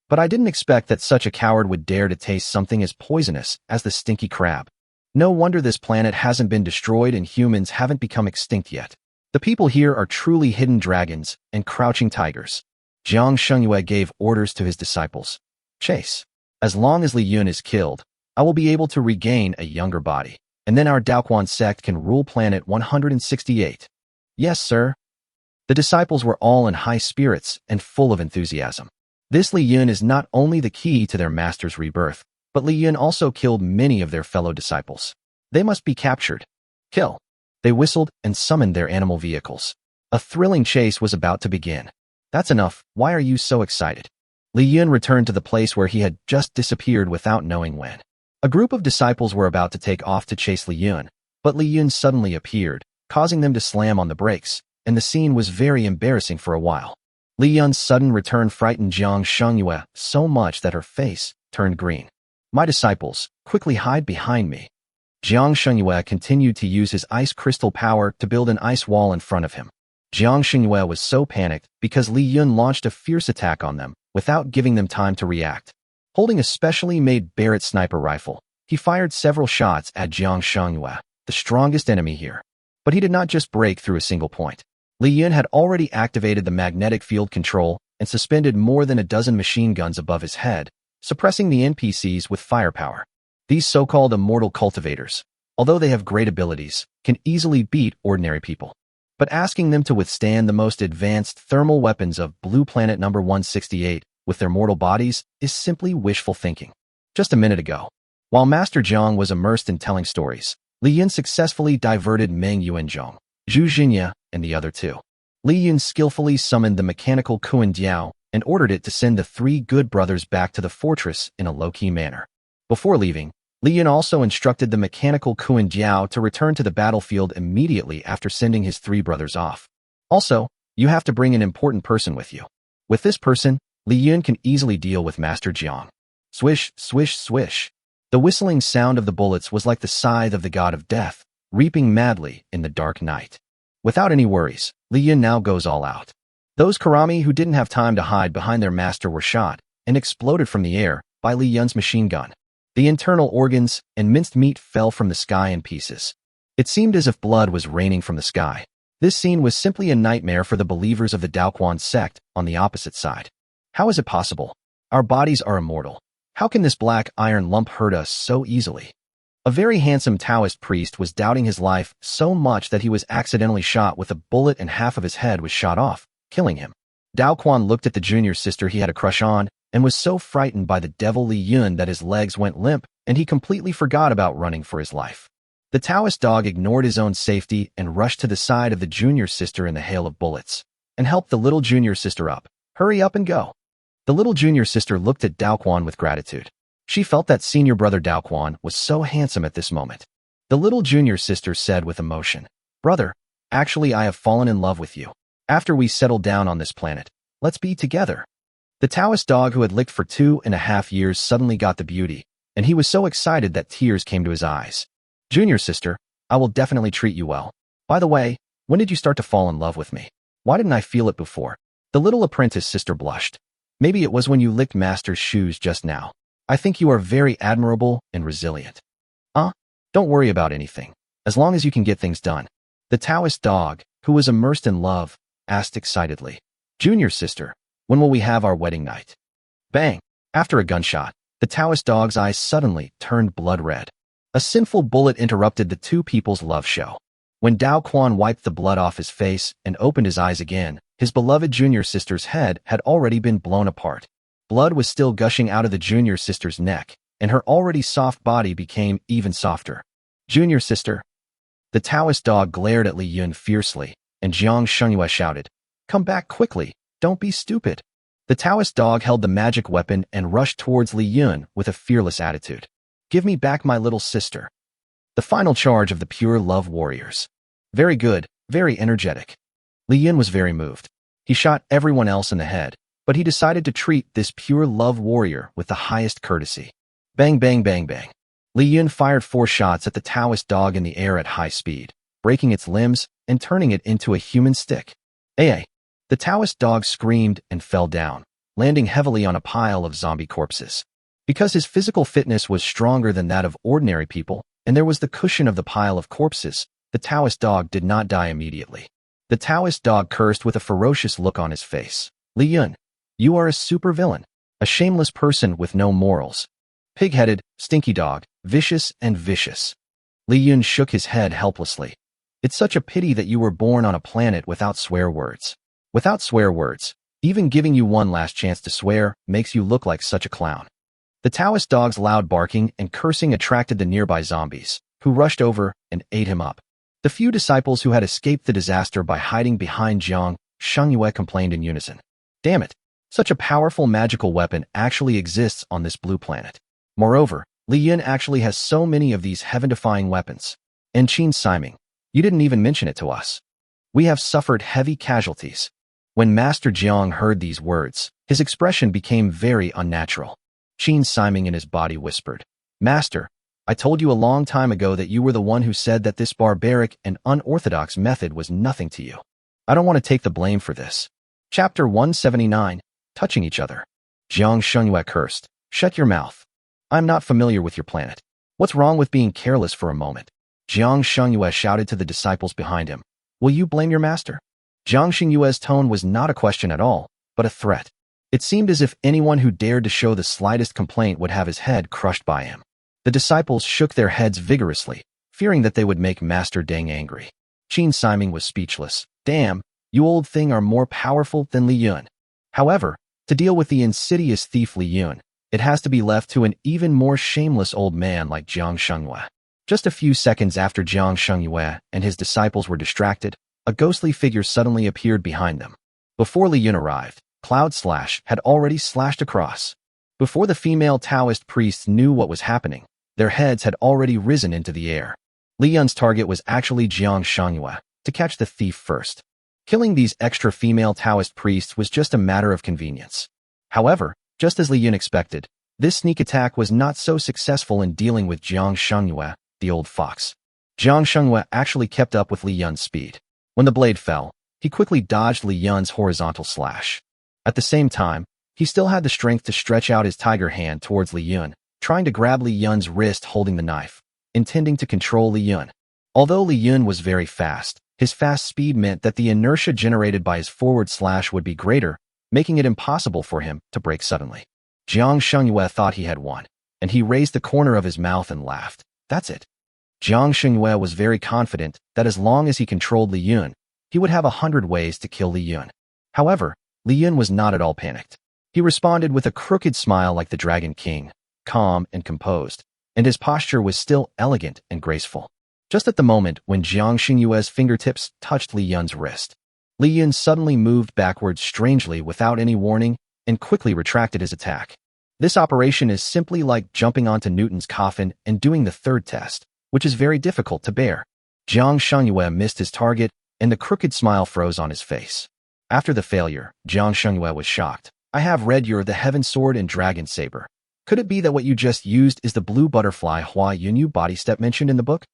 But I didn't expect that such a coward would dare to taste something as poisonous as the stinky crab. No wonder this planet hasn't been destroyed and humans haven't become extinct yet. The people here are truly hidden dragons and crouching tigers. Jiang Shengyue gave orders to his disciples. Chase. As long as Li Yun is killed, I will be able to regain a younger body, and then our Daoquan sect can rule planet 168. Yes, sir. The disciples were all in high spirits and full of enthusiasm. This Li Yun is not only the key to their master's rebirth, but Li Yun also killed many of their fellow disciples. They must be captured. Kill. They whistled and summoned their animal vehicles. A thrilling chase was about to begin. That's enough. Why are you so excited? Li Yun returned to the place where he had just disappeared without knowing when. A group of disciples were about to take off to chase Li Yun, but Li Yun suddenly appeared, causing them to slam on the brakes, and the scene was very embarrassing for a while. Li Yun's sudden return frightened Jiang Shengyue so much that her face turned green. My disciples, quickly hide behind me. Jiang Shengyue continued to use his ice crystal power to build an ice wall in front of him. Jiang Shengyue was so panicked because Li Yun launched a fierce attack on them without giving them time to react. Holding a specially made Barrett sniper rifle, he fired several shots at Jiang Shengyue, the strongest enemy here. But he did not just break through a single point. Li Yun had already activated the magnetic field control and suspended more than a dozen machine guns above his head, suppressing the NPCs with firepower. These so-called immortal cultivators, although they have great abilities, can easily beat ordinary people. But asking them to withstand the most advanced thermal weapons of Blue Planet number 168 with their mortal bodies is simply wishful thinking. Just a minute ago, while Master Zhang was immersed in telling stories, Li Yun successfully diverted Meng Yuanzhong, Zhu Jinya, and the other 2. Li Yun skillfully summoned the mechanical Kuan Diao and ordered it to send the 3 good brothers back to the fortress in a low-key manner. Before leaving, Li Yun also instructed the mechanical Kuan Diao to return to the battlefield immediately after sending his 3 brothers off. Also, you have to bring an important person with you. With this person, Li Yun can easily deal with Master Jiang. Swish, swish, swish. The whistling sound of the bullets was like the scythe of the god of death, reaping madly in the dark night. Without any worries, Li Yun now goes all out. Those Karami who didn't have time to hide behind their master were shot and exploded from the air by Li Yun's machine gun. The internal organs and minced meat fell from the sky in pieces. It seemed as if blood was raining from the sky. This scene was simply a nightmare for the believers of the Daoquan sect on the opposite side. How is it possible? Our bodies are immortal. How can this black iron lump hurt us so easily? A very handsome Taoist priest was doubting his life so much that he was accidentally shot with a bullet and half of his head was shot off, killing him. Dao Quan looked at the junior sister he had a crush on and was so frightened by the devil Li Yun that his legs went limp and he completely forgot about running for his life. The Taoist dog ignored his own safety and rushed to the side of the junior sister in the hail of bullets and helped the little junior sister up. Hurry up and go. The little junior sister looked at Dao Quan with gratitude. She felt that senior brother Dao Quan was so handsome at this moment. The little junior sister said with emotion, "Brother, actually I have fallen in love with you. After we settle down on this planet, let's be together." The Taoist dog who had licked for 2.5 years suddenly got the beauty, and he was so excited that tears came to his eyes. "Junior sister, I will definitely treat you well. By the way, when did you start to fall in love with me? Why didn't I feel it before? The little apprentice sister blushed. Maybe it was when you licked Master's shoes just now. I think you are very admirable and resilient. Don't worry about anything, as long as you can get things done. The Taoist dog, who was immersed in love, asked excitedly. Junior sister, when will we have our wedding night? Bang! After a gunshot, the Taoist dog's eyes suddenly turned blood red. A sinful bullet interrupted the two people's love show. When Dao Quan wiped the blood off his face and opened his eyes again, his beloved junior sister's head had already been blown apart. Blood was still gushing out of the junior sister's neck, and her already soft body became even softer. Junior sister. The Taoist dog glared at Li Yun fiercely, and Jiang Shengyue shouted, Come back quickly, don't be stupid. The Taoist dog held the magic weapon and rushed towards Li Yun with a fearless attitude. Give me back my little sister. The final charge of the pure love warriors. Very good, very energetic. Li Yun was very moved. He shot everyone else in the head, but he decided to treat this pure love warrior with the highest courtesy. Bang, bang, bang, bang. Li Yun fired 4 shots at the Taoist dog in the air at high speed, breaking its limbs and turning it into a human stick. The Taoist dog screamed and fell down, landing heavily on a pile of zombie corpses. Because his physical fitness was stronger than that of ordinary people, and there was the cushion of the pile of corpses, the Taoist dog did not die immediately. The Taoist dog cursed with a ferocious look on his face. Li Yun, you are a supervillain, a shameless person with no morals. Pig-headed, stinky dog, vicious and vicious. Li Yun shook his head helplessly. It's such a pity that you were born on a planet without swear words. Without swear words, even giving you one last chance to swear makes you look like such a clown. The Taoist dog's loud barking and cursing attracted the nearby zombies, who rushed over and ate him up. The few disciples who had escaped the disaster by hiding behind Jiang Shengyue complained in unison. Damn it, such a powerful magical weapon actually exists on this blue planet. Moreover, Li Yun actually has so many of these heaven-defying weapons. And Qin Siming, you didn't even mention it to us. We have suffered heavy casualties. When Master Jiang heard these words, his expression became very unnatural. Qin Siming in his body whispered, Master, I told you a long time ago that you were the one who said that this barbaric and unorthodox method was nothing to you. I don't want to take the blame for this. Chapter 179, Touching Each Other. Jiang Shengyue cursed, Shut your mouth. I'm not familiar with your planet. What's wrong with being careless for a moment? Jiang Shengyue shouted to the disciples behind him. Will you blame your master? Jiang Shengyue's tone was not a question at all, but a threat. It seemed as if anyone who dared to show the slightest complaint would have his head crushed by him. The disciples shook their heads vigorously, fearing that they would make Master Deng angry. Qin Siming was speechless. Damn, you old thing are more powerful than Li Yun. However, to deal with the insidious thief Li Yun, it has to be left to an even more shameless old man like Jiang Shengyue. Just a few seconds after Jiang Shengyue and his disciples were distracted, a ghostly figure suddenly appeared behind them. Before Li Yun arrived, Cloud Slash had already slashed across. Before the female Taoist priests knew what was happening, their heads had already risen into the air. Li Yun's target was actually Jiang Shengyue, to catch the thief first. Killing these extra female Taoist priests was just a matter of convenience. However, just as Li Yun expected, this sneak attack was not so successful in dealing with Jiang Shengyue, the old fox. Jiang Shengyue actually kept up with Li Yun's speed. When the blade fell, he quickly dodged Li Yun's horizontal slash. At the same time, he still had the strength to stretch out his tiger hand towards Li Yun, trying to grab Li Yun's wrist holding the knife, intending to control Li Yun. Although Li Yun was very fast, his fast speed meant that the inertia generated by his forward slash would be greater, making it impossible for him to break suddenly. Jiang Shengyue thought he had won, and he raised the corner of his mouth and laughed. That's it. Jiang Shengyue was very confident that as long as he controlled Li Yun, he would have 100 ways to kill Li Yun. However, Li Yun was not at all panicked. He responded with a crooked smile like the Dragon King, calm and composed, and his posture was still elegant and graceful. Just at the moment when Jiang Shengyue's fingertips touched Li Yun's wrist, Li Yun suddenly moved backwards strangely without any warning and quickly retracted his attack. This operation is simply like jumping onto Newton's coffin and doing the third test, which is very difficult to bear. Jiang Shengyue missed his target, and the crooked smile froze on his face. After the failure, Jiang Shengyue was shocked. I have read you're the Heaven Sword and Dragon Saber. Could it be that what you just used is the blue butterfly Hua Yunyu body step mentioned in the book?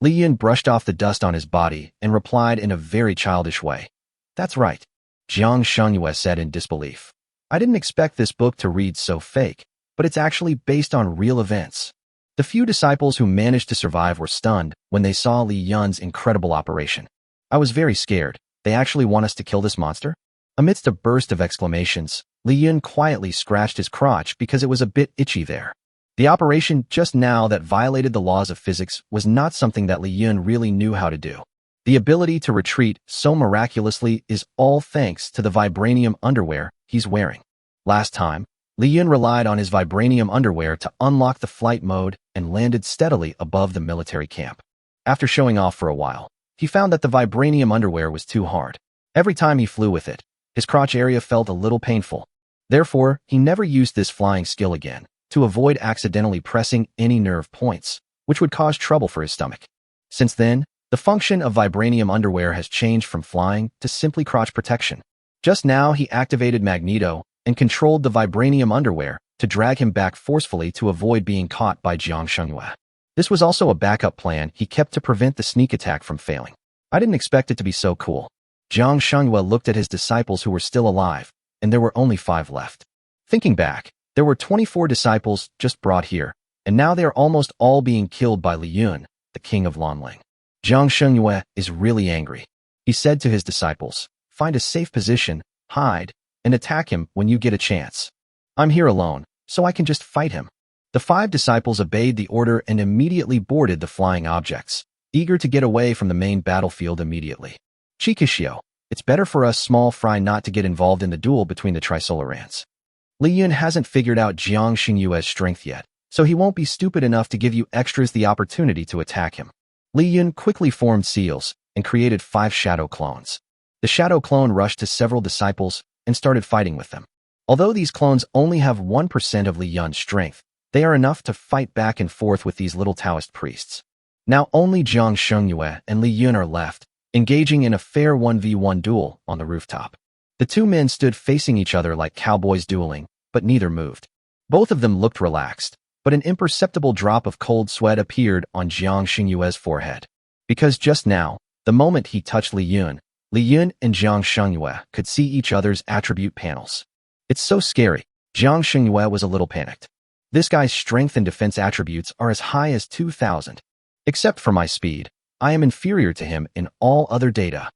Li Yun brushed off the dust on his body and replied in a very childish way. That's right, Jiang Shengyue said in disbelief. I didn't expect this book to read so fake, but it's actually based on real events. The few disciples who managed to survive were stunned when they saw Li Yun's incredible operation. I was very scared. They actually want us to kill this monster? Amidst a burst of exclamations, Li Yun quietly scratched his crotch because it was a bit itchy there. The operation just now that violated the laws of physics was not something that Li Yun really knew how to do. The ability to retreat so miraculously is all thanks to the vibranium underwear he's wearing. Last time, Li Yun relied on his vibranium underwear to unlock the flight mode and landed steadily above the military camp. After showing off for a while, he found that the vibranium underwear was too hard. Every time he flew with it, his crotch area felt a little painful. Therefore, he never used this flying skill again, to avoid accidentally pressing any nerve points, which would cause trouble for his stomach. Since then, the function of vibranium underwear has changed from flying to simply crotch protection. Just now, he activated Magneto and controlled the vibranium underwear to drag him back forcefully to avoid being caught by Jiang Shengyue. This was also a backup plan he kept to prevent the sneak attack from failing. I didn't expect it to be so cool. Jiang Shengyue looked at his disciples who were still alive, and there were only 5 left. Thinking back, there were 24 disciples just brought here, and now they are almost all being killed by Li Yun, the king of Lanling. Jiang Shengyue is really angry. He said to his disciples, "Find a safe position, hide, and attack him when you get a chance. I'm here alone, so I can just fight him." The 5 disciples obeyed the order and immediately boarded the flying objects, eager to get away from the main battlefield immediately. Chikishio, it's better for us small fry not to get involved in the duel between the Trisolarans. Li Yun hasn't figured out Jiang Shengyue's strength yet, so he won't be stupid enough to give you extras the opportunity to attack him. Li Yun quickly formed seals and created 5 shadow clones. The shadow clone rushed to several disciples and started fighting with them. Although these clones only have 1% of Li Yun's strength, they are enough to fight back and forth with these little Taoist priests. Now only Jiang Shengyue and Li Yun are left, engaging in a fair 1v1 duel on the rooftop. The 2 men stood facing each other like cowboys dueling, but neither moved. Both of them looked relaxed, but an imperceptible drop of cold sweat appeared on Jiang Shengyue's forehead. Because just now, the moment he touched Li Yun and Jiang Shengyue could see each other's attribute panels. It's so scary. Jiang Shengyue was a little panicked. This guy's strength and defense attributes are as high as 2,000. Except for my speed, I am inferior to him in all other data.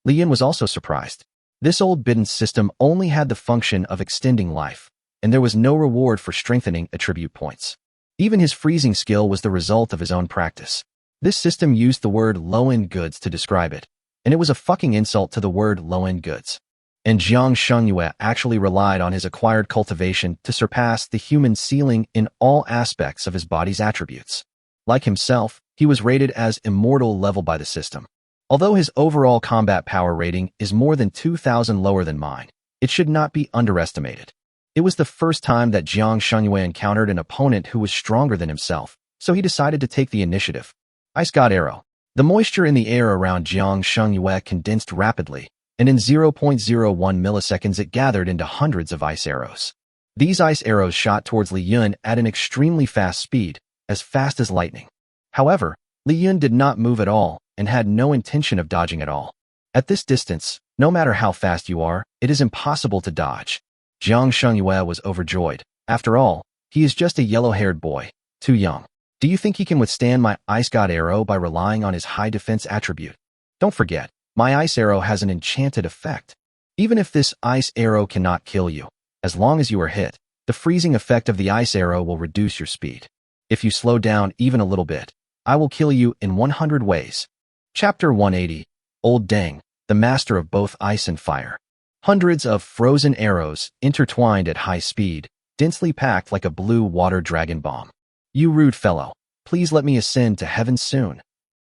Li Yun was also surprised. This old bidden system only had the function of extending life, and there was no reward for strengthening attribute points. Even his freezing skill was the result of his own practice. This system used the word low-end goods to describe it, and it was a fucking insult to the word low-end goods. And Jiang Shengyue actually relied on his acquired cultivation to surpass the human ceiling in all aspects of his body's attributes. Like himself, he was rated as immortal level by the system. Although his overall combat power rating is more than 2,000 lower than mine, it should not be underestimated. It was the first time that Jiang Shengyue encountered an opponent who was stronger than himself, so he decided to take the initiative. Ice God Arrow. The moisture in the air around Jiang Shengyue condensed rapidly, and in 0.01 milliseconds it gathered into hundreds of ice arrows. These ice arrows shot towards Li Yun at an extremely fast speed, as fast as lightning. However, Li Yun did not move at all and had no intention of dodging at all. At this distance, no matter how fast you are, it is impossible to dodge. Jiang Shengyue was overjoyed. After all, he is just a yellow-haired boy, too young. Do you think he can withstand my Ice God Arrow by relying on his high defense attribute? Don't forget, my Ice Arrow has an enchanted effect. Even if this Ice Arrow cannot kill you, as long as you are hit, the freezing effect of the Ice Arrow will reduce your speed. If you slow down even a little bit, I will kill you in 100 ways. Chapter 180, Old Deng, the master of both ice and fire. Hundreds of frozen arrows intertwined at high speed, densely packed like a blue water dragon bomb. You rude fellow, please let me ascend to heaven soon.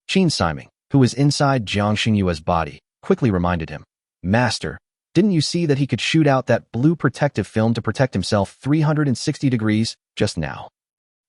Qin Siming, who was inside Jiang Shengyue's body, quickly reminded him. Master, didn't you see that he could shoot out that blue protective film to protect himself 360 degrees just now?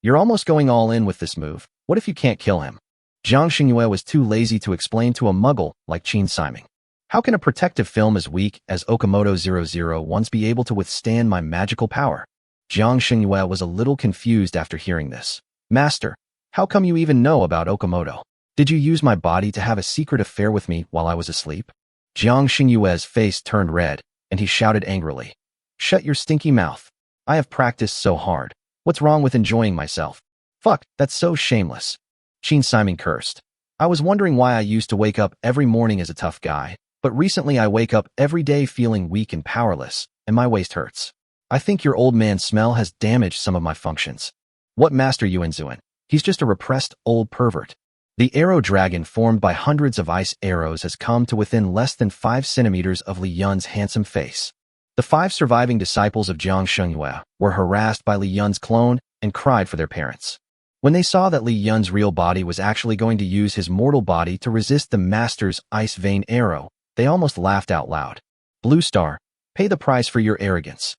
You're almost going all in with this move. What if you can't kill him? Jiang Shengyue was too lazy to explain to a muggle like Qin Siming. How can a protective film as weak as Okamoto 001 be able to withstand my magical power? Jiang Shengyue was a little confused after hearing this. Master, how come you even know about Okamoto? Did you use my body to have a secret affair with me while I was asleep? Jiang Xingyue's face turned red, and he shouted angrily. Shut your stinky mouth. I have practiced so hard. What's wrong with enjoying myself? Fuck, that's so shameless. Qin Siming cursed. I was wondering why I used to wake up every morning as a tough guy, but recently I wake up every day feeling weak and powerless, and my waist hurts. I think your old man smell has damaged some of my functions. What Master Yuan Zuan? He's just a repressed old pervert. The arrow dragon formed by hundreds of ice arrows has come to within less than 5 centimeters of Li Yun's handsome face. The 5 surviving disciples of Jiang Shengyue were harassed by Li Yun's clone and cried for their parents. When they saw that Li Yun's real body was actually going to use his mortal body to resist the master's ice vein arrow, they almost laughed out loud. Blue Star, pay the price for your arrogance.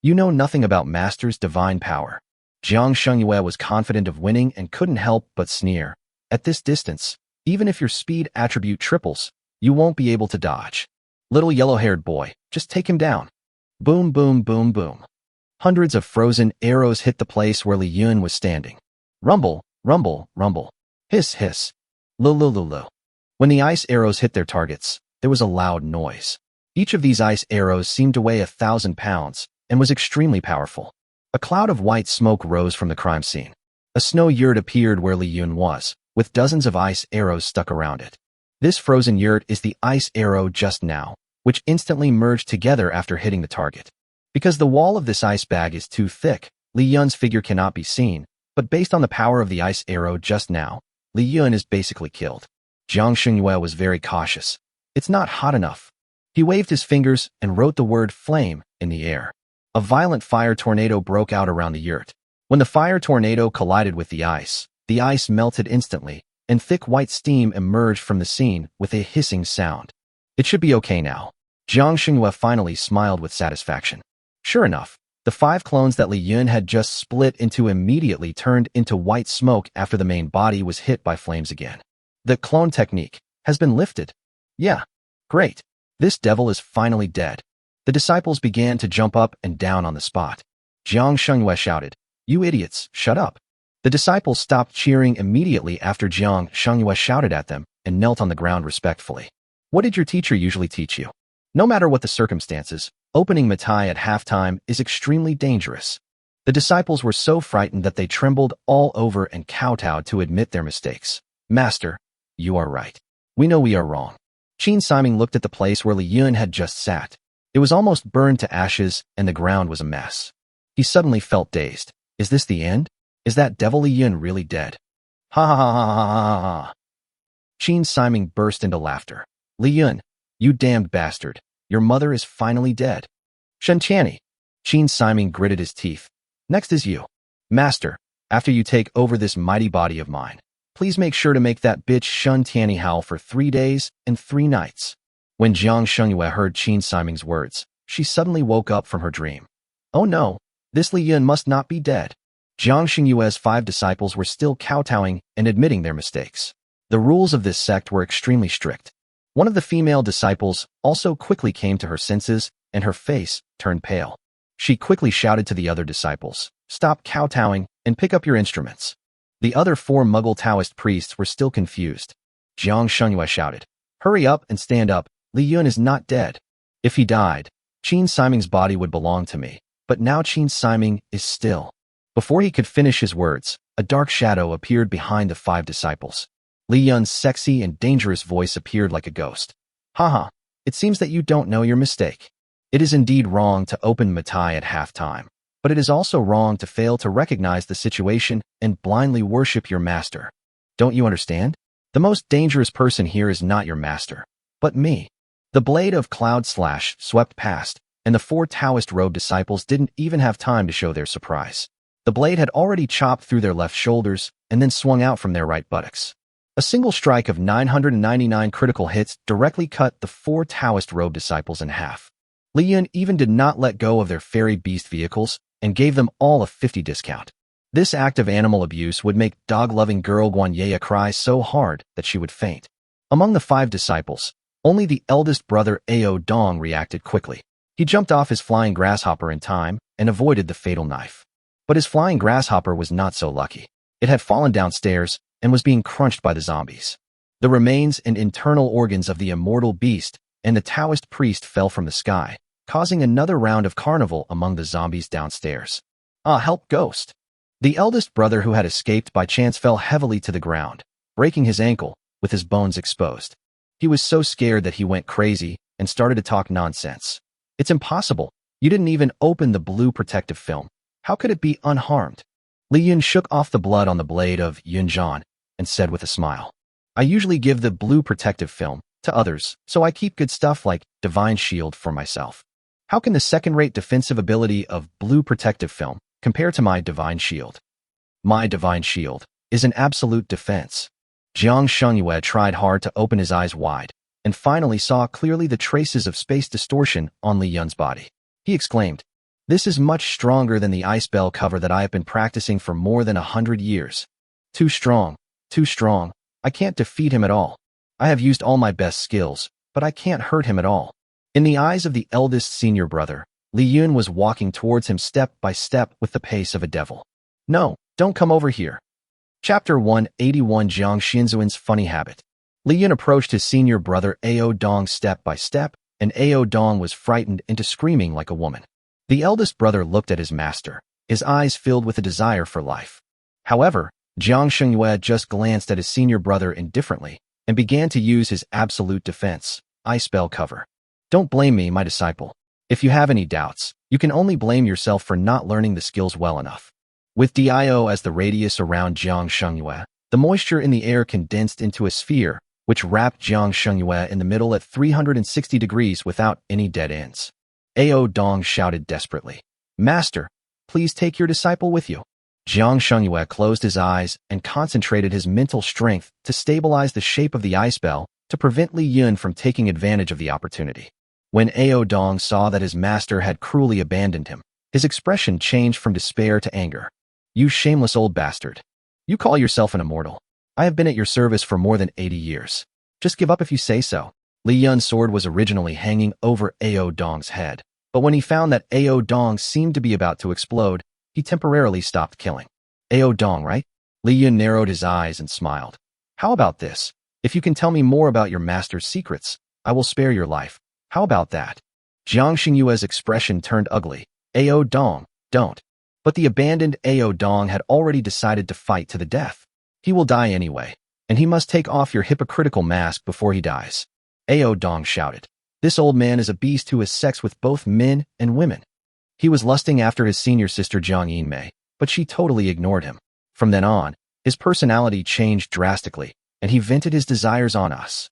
You know nothing about master's divine power. Jiang Shengyue was confident of winning and couldn't help but sneer. At this distance, even if your speed attribute triples, you won't be able to dodge. Little yellow-haired boy, just take him down. Boom, boom, boom, boom. Hundreds of frozen arrows hit the place where Li Yun was standing. Rumble, rumble, rumble. Hiss, hiss. Lu. When the ice arrows hit their targets, there was a loud noise. Each of these ice arrows seemed to weigh 1,000 pounds and was extremely powerful. A cloud of white smoke rose from the crime scene. A snow yurt appeared where Li Yun was, with dozens of ice arrows stuck around it. This frozen yurt is the ice arrow just now, which instantly merged together after hitting the target. Because the wall of this ice bag is too thick, Li Yun's figure cannot be seen, but based on the power of the ice arrow just now, Li Yun is basically killed. Jiang Shengyue was very cautious. It's not hot enough. He waved his fingers and wrote the word flame in the air. A violent fire tornado broke out around the yurt. When the fire tornado collided with the ice melted instantly, and thick white steam emerged from the scene with a hissing sound. It should be okay now. Jiang Shengyue finally smiled with satisfaction. Sure enough, the 5 clones that Li Yun had just split into immediately turned into white smoke after the main body was hit by flames again. The clone technique has been lifted. Yeah, great. This devil is finally dead. The disciples began to jump up and down on the spot. Jiang Shengyue shouted, You idiots, shut up. The disciples stopped cheering immediately after Jiang Shengyue shouted at them and knelt on the ground respectfully. What did your teacher usually teach you? No matter what the circumstances, opening Matai at halftime is extremely dangerous. The disciples were so frightened that they trembled all over and kowtowed to admit their mistakes. Master, you are right. We know we are wrong. Qin Siming looked at the place where Li Yun had just sat. It was almost burned to ashes and the ground was a mess. He suddenly felt dazed. Is this the end? Is that devil Li Yun really dead? Ha ha ha ha ha ha ha. Qin Siming burst into laughter. Li Yun, you damned bastard. Your mother is finally dead. Shen Tianyi. Qin Siming gritted his teeth. Next is you. Master, after you take over this mighty body of mine, please make sure to make that bitch Shen Tianyi howl for 3 days and 3 nights. When Jiang Shengyue heard Qin Siming's words, she suddenly woke up from her dream. Oh no, this Li Yun must not be dead. Jiang Shengyue's 5 disciples were still kowtowing and admitting their mistakes. The rules of this sect were extremely strict. One of the female disciples also quickly came to her senses, and her face turned pale. She quickly shouted to the other disciples, Stop kowtowing and pick up your instruments. The other 4 Muggle Taoist priests were still confused. Jiang Shengyue shouted, Hurry up and stand up, Li Yun is not dead. If he died, Qin Siming's body would belong to me, but now Qin Siming is still. Before he could finish his words, a dark shadow appeared behind the 5 disciples. Li Yun's sexy and dangerous voice appeared like a ghost. Haha, it seems that you don't know your mistake. It is indeed wrong to open Matai at halftime, but it is also wrong to fail to recognize the situation and blindly worship your master. Don't you understand? The most dangerous person here is not your master, but me. The blade of Cloud Slash swept past, and the 4 Taoist-robed disciples didn't even have time to show their surprise. The blade had already chopped through their left shoulders and then swung out from their right buttocks. A single strike of 999 critical hits directly cut the 4 Taoist-robed disciples in half. Li Yun even did not let go of their fairy beast vehicles and gave them all a 50 discount. This act of animal abuse would make dog-loving girl Guanyea cry so hard that she would faint. Among the 5 disciples, only the eldest brother Ao Dong reacted quickly. He jumped off his flying grasshopper in time and avoided the fatal knife. But his flying grasshopper was not so lucky. It had fallen downstairs and was being crunched by the zombies. The remains and internal organs of the immortal beast and the Taoist priest fell from the sky, causing another round of carnival among the zombies downstairs. Ah, help, ghost! The eldest brother who had escaped by chance fell heavily to the ground, breaking his ankle, with his bones exposed. He was so scared that he went crazy and started to talk nonsense. It's impossible. You didn't even open the blue protective film. How could it be unharmed? Li Yun shook off the blood on the blade of Yunjian and said with a smile, I usually give the blue protective film to others, so I keep good stuff like Divine Shield for myself. How can the second-rate defensive ability of blue protective film compare to my Divine Shield? My Divine Shield is an absolute defense. Jiang Shengyue tried hard to open his eyes wide and finally saw clearly the traces of space distortion on Li Yun's body. He exclaimed, This is much stronger than the ice bell cover that I have been practicing for more than 100 years. Too strong, too strong. I can't defeat him at all. I have used all my best skills, but I can't hurt him at all. In the eyes of the eldest senior brother, Li Yun was walking towards him step by step with the pace of a devil. No, don't come over here. Chapter 181 Jiang Xinzuan's Funny Habit. Li Yun approached his senior brother Ao Dong step by step, and Ao Dong was frightened into screaming like a woman. The eldest brother looked at his master, his eyes filled with a desire for life. However, Jiang Shengyue just glanced at his senior brother indifferently and began to use his absolute defense, ice bell cover. Don't blame me, my disciple. If you have any doubts, you can only blame yourself for not learning the skills well enough. With DIO as the radius around Jiang Shengyue, the moisture in the air condensed into a sphere, which wrapped Jiang Shengyue in the middle at 360 degrees without any dead ends. Ao Dong shouted desperately, Master, please take your disciple with you. Jiang Shengyue closed his eyes and concentrated his mental strength to stabilize the shape of the ice bell to prevent Li Yun from taking advantage of the opportunity. When Ao Dong saw that his master had cruelly abandoned him, his expression changed from despair to anger. You shameless old bastard. You call yourself an immortal. I have been at your service for more than 80 years. Just give up if you say so. Li Yun's sword was originally hanging over Ao Dong's head, but when he found that Ao Dong seemed to be about to explode, he temporarily stopped killing. Ao Dong, right? Li Yun narrowed his eyes and smiled. How about this? If you can tell me more about your master's secrets, I will spare your life. How about that? Jiang Xingyue's expression turned ugly. Ao Dong, don't. But the abandoned Ao Dong had already decided to fight to the death. He will die anyway, and he must take off your hypocritical mask before he dies. Ao Dong shouted. This old man is a beast who has sex with both men and women. He was lusting after his senior sister Jiang Yinmei, but she totally ignored him. From then on, his personality changed drastically, and he vented his desires on us.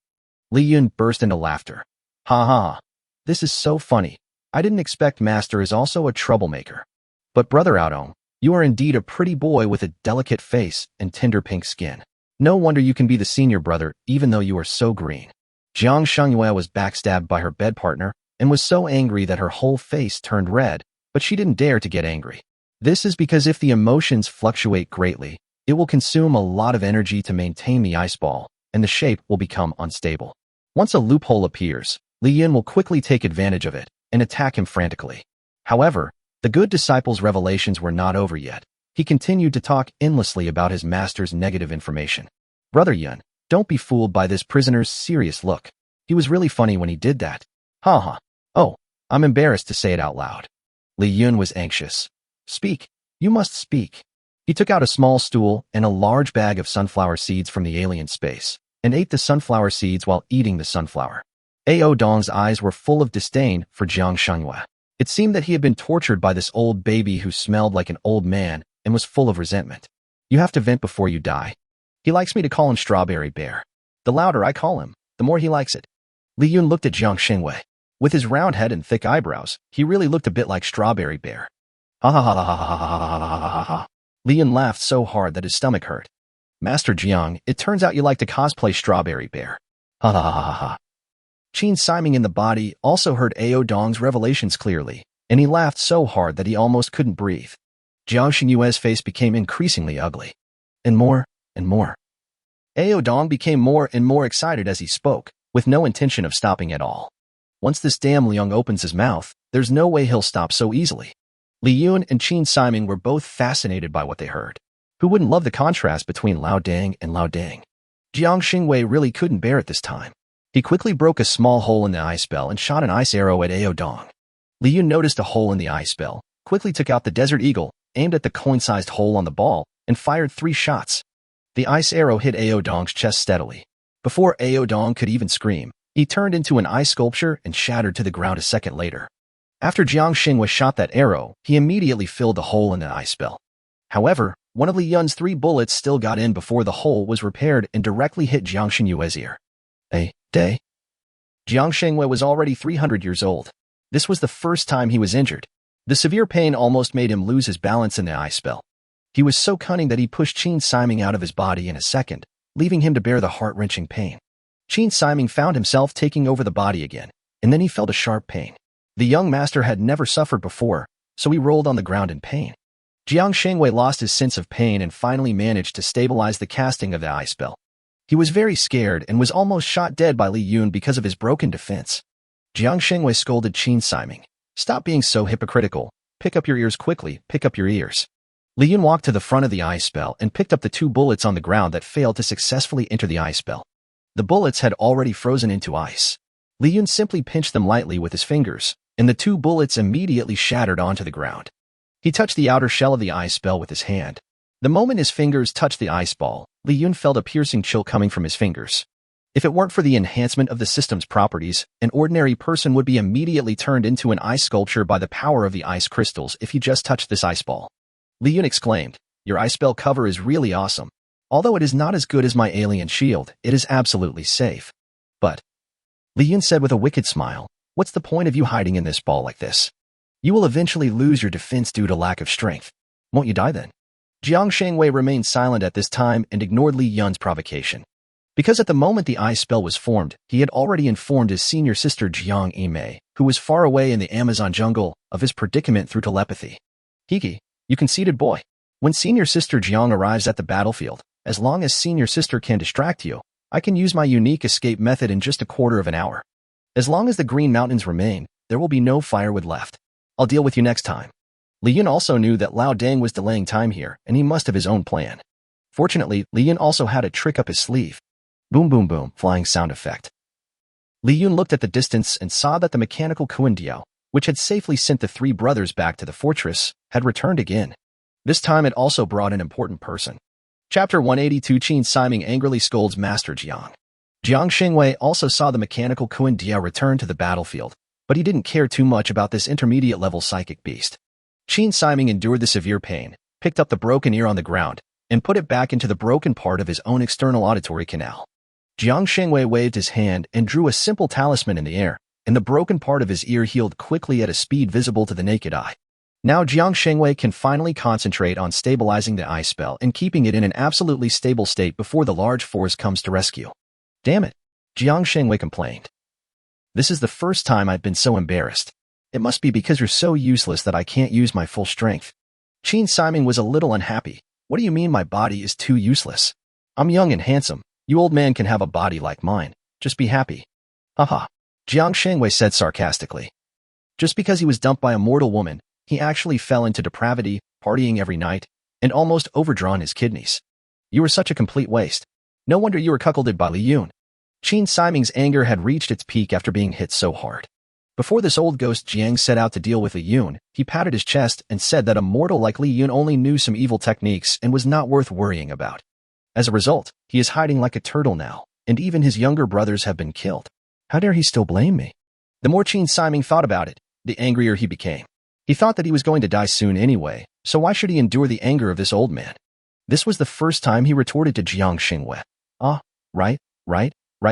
Li Yun burst into laughter. Ha ha, this is so funny. I didn't expect Master is also a troublemaker. But Brother Ao Dong, you are indeed a pretty boy with a delicate face and tender pink skin. No wonder you can be the senior brother even though you are so green. Jiang Shengyue was backstabbed by her bed partner and was so angry that her whole face turned red, but she didn't dare to get angry. This is because if the emotions fluctuate greatly, it will consume a lot of energy to maintain the ice ball, and the shape will become unstable. Once a loophole appears, Li Yun will quickly take advantage of it and attack him frantically. However, the good disciple's revelations were not over yet. He continued to talk endlessly about his master's negative information. Brother Yun, don't be fooled by this prisoner's serious look. He was really funny when he did that. Ha ha. Oh, I'm embarrassed to say it out loud. Li Yun was anxious. Speak. You must speak. He took out a small stool and a large bag of sunflower seeds from the alien space, and ate the sunflower seeds while eating the sunflower. Ao Dong's eyes were full of disdain for Jiang Shengyue. It seemed that he had been tortured by this old baby who smelled like an old man and was full of resentment. You have to vent before you die. He likes me to call him Strawberry Bear. The louder I call him, the more he likes it. Li Yun looked at Jiang Shengyue. With his round head and thick eyebrows, he really looked a bit like Strawberry Bear. Ha ha ha ha ha ha ha ha ha ha. Li Yun laughed so hard that his stomach hurt. Master Jiang, it turns out you like to cosplay Strawberry Bear. Ha ha ha ha ha. Qin Siming in the body also heard Ao Dong's revelations clearly, and he laughed so hard that he almost couldn't breathe. Jiang Xingyue's face became increasingly ugly. And more, and more. Ao Dong became more and more excited as he spoke, with no intention of stopping at all. Once this damn Liang opens his mouth, there's no way he'll stop so easily. Li Yun and Qin Siming were both fascinated by what they heard. Who wouldn't love the contrast between Lao Dang and Lao Dang? Jiang Xingwei really couldn't bear it this time. He quickly broke a small hole in the ice bell and shot an ice arrow at Ao Dong. Li Yun noticed a hole in the ice bell, quickly took out the Desert Eagle, aimed at the coin-sized hole on the ball, and fired 3 shots. The ice arrow hit Ao Dong's chest steadily. Before Ao Dong could even scream, he turned into an ice sculpture and shattered to the ground a second later. After Jiang Xingwei shot that arrow, he immediately filled the hole in the ice bell. However, one of Li Yun's 3 bullets still got in before the hole was repaired and directly hit Jiang Xingyue's ear. Day. Jiang Xingwei was already 300 years old. This was the first time he was injured. The severe pain almost made him lose his balance in the ice bell. He was so cunning that he pushed Qin Siming out of his body in a second, leaving him to bear the heart-wrenching pain. Qin Siming found himself taking over the body again, and then he felt a sharp pain. The young master had never suffered before, so he rolled on the ground in pain. Jiang Xingwei lost his sense of pain and finally managed to stabilize the casting of the ice bell. He was very scared and was almost shot dead by Li Yun because of his broken defense. Jiang Xingwei scolded Qin Siming. "Stop being so hypocritical. Pick up your ears quickly, pick up your ears." Li Yun walked to the front of the ice bell and picked up the 2 bullets on the ground that failed to successfully enter the ice bell. The bullets had already frozen into ice. Li Yun simply pinched them lightly with his fingers, and the 2 bullets immediately shattered onto the ground. He touched the outer shell of the ice bell with his hand. The moment his fingers touched the ice ball, Li Yun felt a piercing chill coming from his fingers. If it weren't for the enhancement of the system's properties, an ordinary person would be immediately turned into an ice sculpture by the power of the ice crystals if he just touched this ice ball. Li Yun exclaimed, "Your ice bell cover is really awesome. Although it is not as good as my alien shield, it is absolutely safe." "But," Li Yun said with a wicked smile, "what's the point of you hiding in this ball like this? You will eventually lose your defense due to lack of strength. Won't you die then?" Jiang Xingwei remained silent at this time and ignored Li Yun's provocation. Because at the moment the ice spell was formed, he had already informed his senior sister Jiang Yimei, who was far away in the Amazon jungle, of his predicament through telepathy. "Hiki, you conceited boy. When senior sister Jiang arrives at the battlefield, as long as senior sister can distract you, I can use my unique escape method in just a quarter of an hour. As long as the Green Mountains remain, there will be no firewood left. I'll deal with you next time." Li Yun also knew that Lao Dang was delaying time here, and he must have his own plan. Fortunately, Li Yun also had a trick up his sleeve. Boom boom boom, flying sound effect. Li Yun looked at the distance and saw that the mechanical Kuan-Diao, which had safely sent the 3 brothers back to the fortress, had returned again. This time it also brought an important person. Chapter 182. Qin Siming angrily scolds Master Jiang. Jiang Xingwei also saw the mechanical Kuan-Diao return to the battlefield, but he didn't care too much about this intermediate-level psychic beast. Qin Siming endured the severe pain, picked up the broken ear on the ground, and put it back into the broken part of his own external auditory canal. Jiang Xingwei waved his hand and drew a simple talisman in the air, and the broken part of his ear healed quickly at a speed visible to the naked eye. Now Jiang Xingwei can finally concentrate on stabilizing the ice spell and keeping it in an absolutely stable state before the large force comes to rescue. "Damn it," Jiang Xingwei complained. "This is the first time I've been so embarrassed. It must be because you're so useless that I can't use my full strength." Qin Siming was a little unhappy. "What do you mean my body is too useless? I'm young and handsome. You old man can have a body like mine. Just be happy." "Haha," Jiang Xingwei said sarcastically. Just because he was dumped by a mortal woman, he actually fell into depravity, partying every night, and almost overdrawn his kidneys. "You were such a complete waste. No wonder you were cuckolded by Li Yun." Qin Siming's anger had reached its peak after being hit so hard. Before this old ghost Jiang set out to deal with Li Yun, he patted his chest and said that a mortal like Li Yun only knew some evil techniques and was not worth worrying about. As a result, he is hiding like a turtle now, and even his younger brothers have been killed. How dare he still blame me? The more Qin Siming thought about it, the angrier he became. He thought that he was going to die soon anyway, so why should he endure the anger of this old man? This was the first time he retorted to Jiang Xingwei. "Ah, right,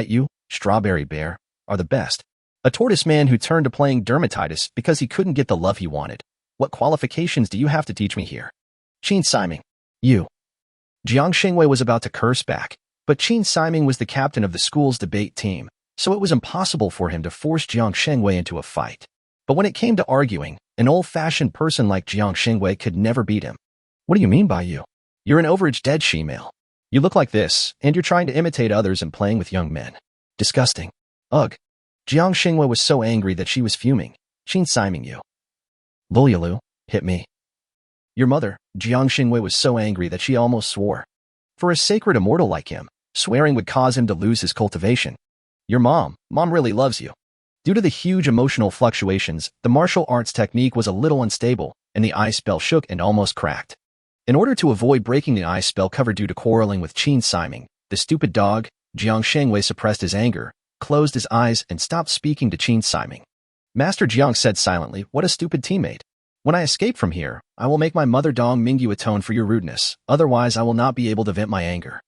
you, strawberry bear, are the best. A tortoise man who turned to playing dermatitis because he couldn't get the love he wanted. What qualifications do you have to teach me here?" "Qin Siming, you." Jiang Xingwei was about to curse back, but Qin Siming was the captain of the school's debate team, so it was impossible for him to force Jiang Xingwei into a fight. But when it came to arguing, an old-fashioned person like Jiang Xingwei could never beat him. "What do you mean by you? You're an overage dead she-male. You look like this, and you're trying to imitate others and playing with young men. Disgusting. Ugh." Jiang Xingwei was so angry that she was fuming. "Qin Siming, you. Lulyalu, hit me." Your mother, Jiang Xingwei, was so angry that she almost swore. For a sacred immortal like him, swearing would cause him to lose his cultivation. Your mom really loves you. Due to the huge emotional fluctuations, the martial arts technique was a little unstable, and the ice spell shook and almost cracked. In order to avoid breaking the ice spell cover due to quarreling with Qin Siming, the stupid dog, Jiang Shengwei suppressed his anger, closed his eyes, and stopped speaking to Qin Siming. Master Jiang said silently, "What a stupid teammate. When I escape from here, I will make my mother Dong Mingyu atone for your rudeness, otherwise I will not be able to vent my anger."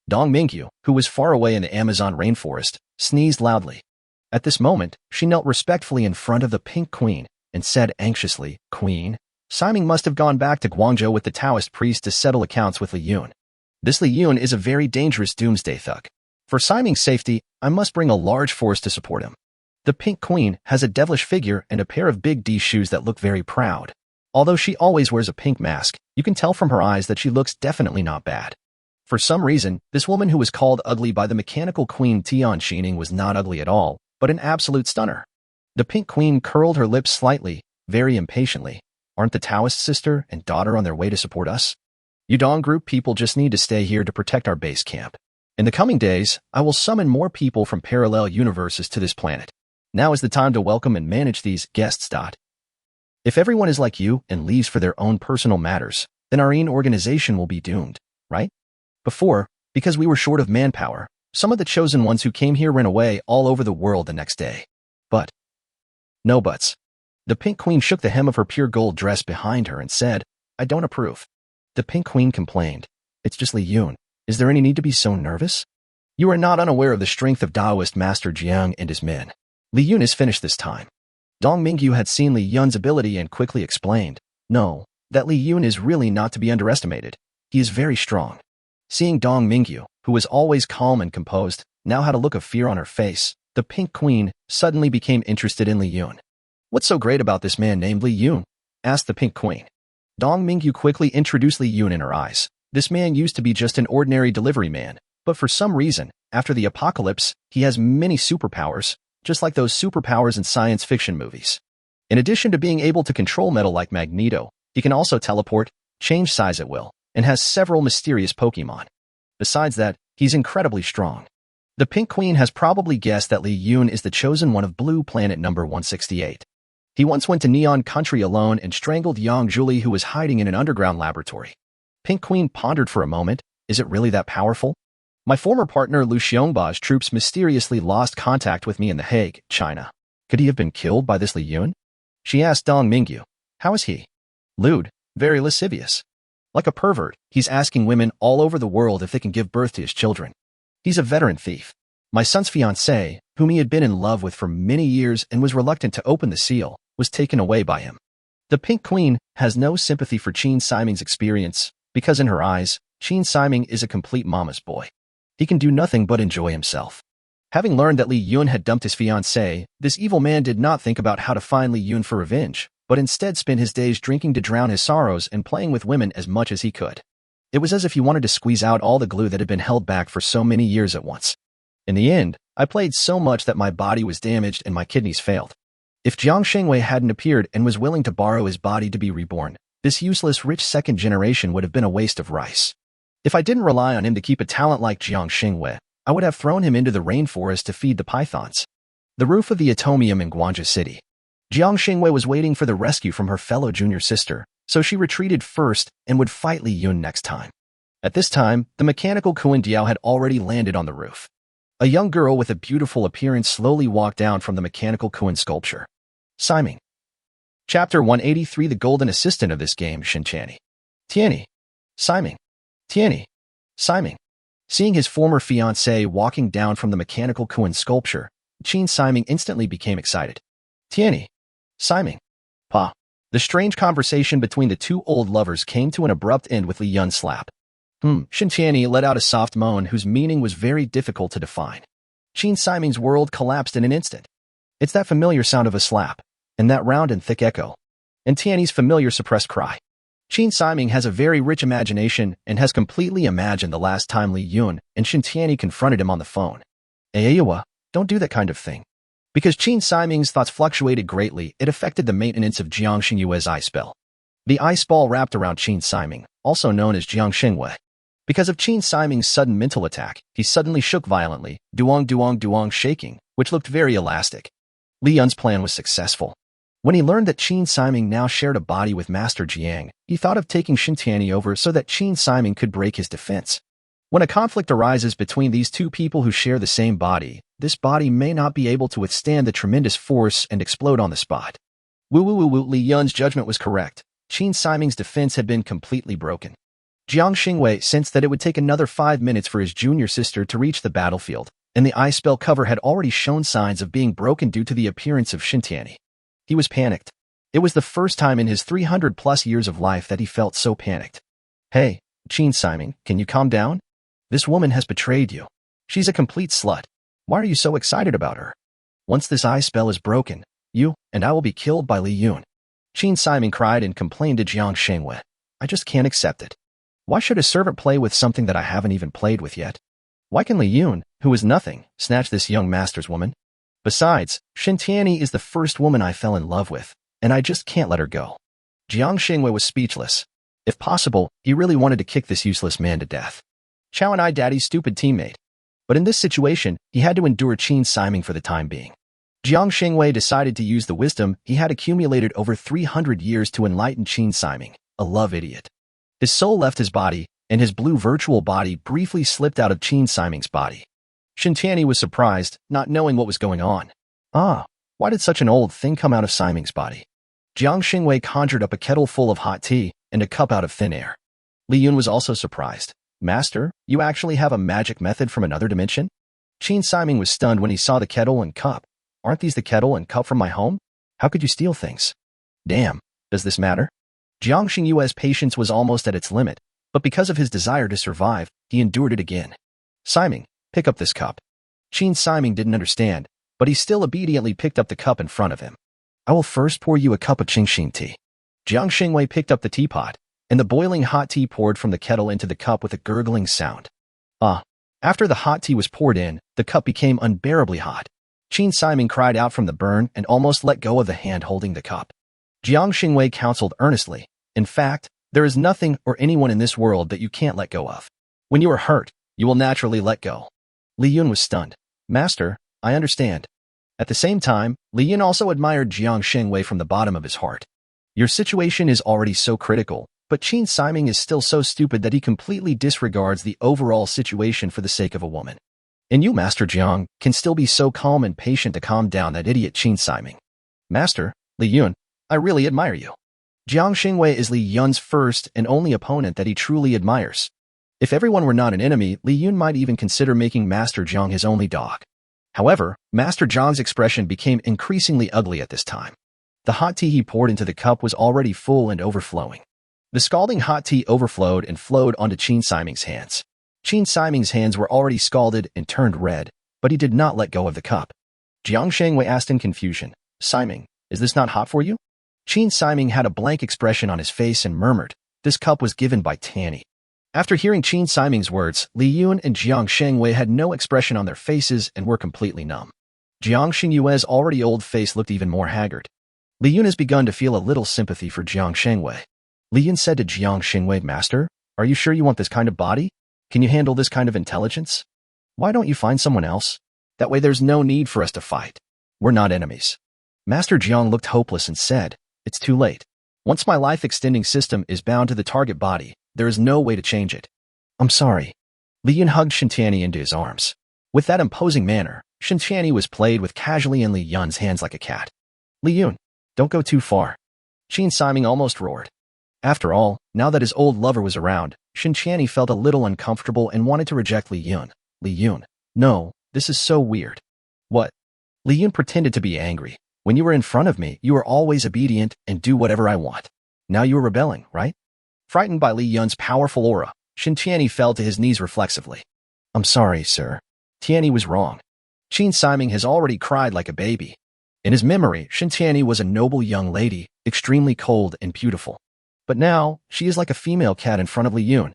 Dong Mingyu, who was far away in the Amazon rainforest, sneezed loudly. At this moment, she knelt respectfully in front of the Pink Queen and said anxiously, "Queen, Siming must have gone back to Guangzhou with the Taoist priest to settle accounts with Li Yun. This Li Yun is a very dangerous doomsday thug. For Siming's safety, I must bring a large force to support him." The Pink Queen has a devilish figure and a pair of big D shoes that look very proud. Although she always wears a pink mask, you can tell from her eyes that she looks definitely not bad. For some reason, this woman who was called ugly by the mechanical queen Tian Xining was not ugly at all, but an absolute stunner. The Pink Queen curled her lips slightly, very impatiently. "Aren't the Taoist sister and daughter on their way to support us? You Dong group people just need to stay here to protect our base camp. In the coming days, I will summon more people from parallel universes to this planet. Now is the time to welcome and manage these guests. If everyone is like you and leaves for their own personal matters, then our organization will be doomed, right? Before, because we were short of manpower, some of the chosen ones who came here ran away all over the world the next day. But no buts. The Pink Queen shook the hem of her pure gold dress behind her and said, "I don't approve." The Pink Queen complained, "It's just Li Yun. Is there any need to be so nervous? You are not unaware of the strength of Taoist Master Jiang and his men. Li Yun is finished this time." Dong Mingyu had seen Li Yun's ability and quickly explained, "No, that Li Yun is really not to be underestimated. He is very strong." Seeing Dong Mingyu, who was always calm and composed, now had a look of fear on her face, the Pink Queen suddenly became interested in Li Yun. "What's so great about this man named Li Yun?" asked the Pink Queen. Dong Mingyu quickly introduced Li Yun in her eyes. This man used to be just an ordinary delivery man, but for some reason, after the apocalypse, he has many superpowers, just like those superpowers in science fiction movies. In addition to being able to control metal like Magneto, he can also teleport, change size at will, and has several mysterious Pokemon. Besides that, he's incredibly strong. The Pink Queen has probably guessed that Li Yun is the chosen one of Blue Planet number 168. He once went to Neon Country alone and strangled Yang Zhuli, who was hiding in an underground laboratory. Pink Queen pondered for a moment, "Is it really that powerful? My former partner Lu Xiongba's troops mysteriously lost contact with me in The Hague, China. Could he have been killed by this Li Yun?" She asked Dong Mingyu, "How is he?" "Lewd, very lascivious. Like a pervert, he's asking women all over the world if they can give birth to his children. He's a veteran thief. My son's fiancée, whom he had been in love with for many years and was reluctant to open the seal, was taken away by him." The Pink Queen has no sympathy for Qin Siming's experience, because in her eyes, Qin Siming is a complete mama's boy. He can do nothing but enjoy himself. Having learned that Li Yun had dumped his fiancée, this evil man did not think about how to find Li Yun for revenge, but instead spent his days drinking to drown his sorrows and playing with women as much as he could. It was as if he wanted to squeeze out all the glue that had been held back for so many years at once. In the end, I played so much that my body was damaged and my kidneys failed. If Jiang Shengwei hadn't appeared and was willing to borrow his body to be reborn, this useless rich second generation would have been a waste of rice. If I didn't rely on him to keep a talent like Jiang Shengwei, I would have thrown him into the rainforest to feed the pythons. The roof of the atomium in Guangzhou City. Jiang Shengwei was waiting for the rescue from her fellow junior sister, so she retreated first and would fight Li Yun next time. At this time, the mechanical Kuan Diao had already landed on the roof. A young girl with a beautiful appearance slowly walked down from the mechanical Kuan sculpture. Siming. Chapter 183. The golden assistant of this game, Shinchani. Tianyi. Siming. Tianyi. Siming. Seeing his former fiancée walking down from the mechanical Kuan sculpture, Qin Siming instantly became excited. Tianyi. Siming. Pa. The strange conversation between the two old lovers came to an abrupt end with Li Yun's slap. Shinchani let out a soft moan whose meaning was very difficult to define. Qin Siming's world collapsed in an instant. It's that familiar sound of a slap, and that round and thick echo, and Tianyi's familiar suppressed cry. Qin Siming has a very rich imagination and has completely imagined the last time Li Yun and Shintiani confronted him on the phone. Ayawa, don't do that kind of thing. Because Qin Siming's thoughts fluctuated greatly, it affected the maintenance of Jiang Xingyue's eye spell. The ice ball wrapped around Qin Siming, also known as Jiang Xingwei. Because of Qin Siming's sudden mental attack, he suddenly shook violently, duong shaking, which looked very elastic. Li Yun's plan was successful. When he learned that Qin Siming now shared a body with Master Jiang, he thought of taking Xintiani over so that Qin Siming could break his defense. When a conflict arises between these two people who share the same body, this body may not be able to withstand the tremendous force and explode on the spot. Li Yun's judgment was correct. Qin Siming's defense had been completely broken. Jiang Xingwei sensed that it would take another 5 minutes for his junior sister to reach the battlefield, and the ice spell cover had already shown signs of being broken due to the appearance of Xintiani. He was panicked. It was the first time in his 300-plus years of life that he felt so panicked. Hey, Qin Siming, can you calm down? This woman has betrayed you. She's a complete slut. Why are you so excited about her? Once this ice spell is broken, you and I will be killed by Li Yun. Qin Siming cried and complained to Jiang Xingwei. I just can't accept it. Why should a servant play with something that I haven't even played with yet? Why can Li Yun, who is nothing, snatch this young master's woman? Besides, Xintiani is the first woman I fell in love with, and I just can't let her go. Jiang Xingwei was speechless. If possible, he really wanted to kick this useless man to death. Chow and I daddy's stupid teammate. But in this situation, he had to endure Qin Siming for the time being. Jiang Xingwei decided to use the wisdom he had accumulated over 300 years to enlighten Qin Siming, a love idiot. His soul left his body, and his blue virtual body briefly slipped out of Qin Siming's body. Xintiani was surprised, not knowing what was going on. Why did such an old thing come out of Siming's body? Jiang Xingwei conjured up a kettle full of hot tea and a cup out of thin air. Li Yun was also surprised. Master, you actually have a magic method from another dimension? Qin Siming was stunned when he saw the kettle and cup. Aren't these the kettle and cup from my home? How could you steal things? Damn, does this matter? Jiang Xingyue's patience was almost at its limit, but because of his desire to survive, he endured it again. Siming, pick up this cup. Qin Siming didn't understand, but he still obediently picked up the cup in front of him. I will first pour you a cup of Qingxing tea. Jiang Xingwei picked up the teapot, and the boiling hot tea poured from the kettle into the cup with a gurgling sound. After the hot tea was poured in, the cup became unbearably hot. Qin Siming cried out from the burn and almost let go of the hand holding the cup. Jiang Xingwei counseled earnestly, in fact, there is nothing or anyone in this world that you can't let go of. When you are hurt, you will naturally let go. Li Yun was stunned. Master, I understand. At the same time, Li Yun also admired Jiang Xingwei from the bottom of his heart. Your situation is already so critical, but Qin Siming is still so stupid that he completely disregards the overall situation for the sake of a woman. And you, Master Jiang, can still be so calm and patient to calm down that idiot Qin Siming. Master, Li Yun, I really admire you. Jiang Xingwei is Li Yun's first and only opponent that he truly admires. If everyone were not an enemy, Li Yun might even consider making Master Jiang his only dog. However, Master Jiang's expression became increasingly ugly at this time. The hot tea he poured into the cup was already full and overflowing. The scalding hot tea overflowed and flowed onto Qin Siming's hands. Qin Siming's hands were already scalded and turned red, but he did not let go of the cup. Jiang Xingwei asked in confusion, Siming, is this not hot for you? Qin Siming had a blank expression on his face and murmured, this cup was given by Tanny. After hearing Qin Siming's words, Li Yun and Jiang Xingwei had no expression on their faces and were completely numb. Jiang Xingyue's already old face looked even more haggard. Li Yun has begun to feel a little sympathy for Jiang Xingwei. Li Yun said to Jiang Xingwei, Master, are you sure you want this kind of body? Can you handle this kind of intelligence? Why don't you find someone else? That way there's no need for us to fight. We're not enemies. Master Jiang looked hopeless and said, it's too late. Once my life-extending system is bound to the target body, there is no way to change it. I'm sorry. Li Yun hugged Xintiani into his arms. With that imposing manner, Xintiani was played with casually in Li Yun's hands like a cat. Li Yun, don't go too far. Qin Siming almost roared. After all, now that his old lover was around, Xintiani felt a little uncomfortable and wanted to reject Li Yun. Li Yun, no, this is so weird. What? Li Yun pretended to be angry. When you were in front of me, you were always obedient and do whatever I want. Now you are rebelling, right? Frightened by Li Yun's powerful aura, Xintiani fell to his knees reflexively. I'm sorry, sir. Tiani was wrong. Qin Siming has already cried like a baby. In his memory, Xintiani was a noble young lady, extremely cold and beautiful. But now, she is like a female cat in front of Li Yun.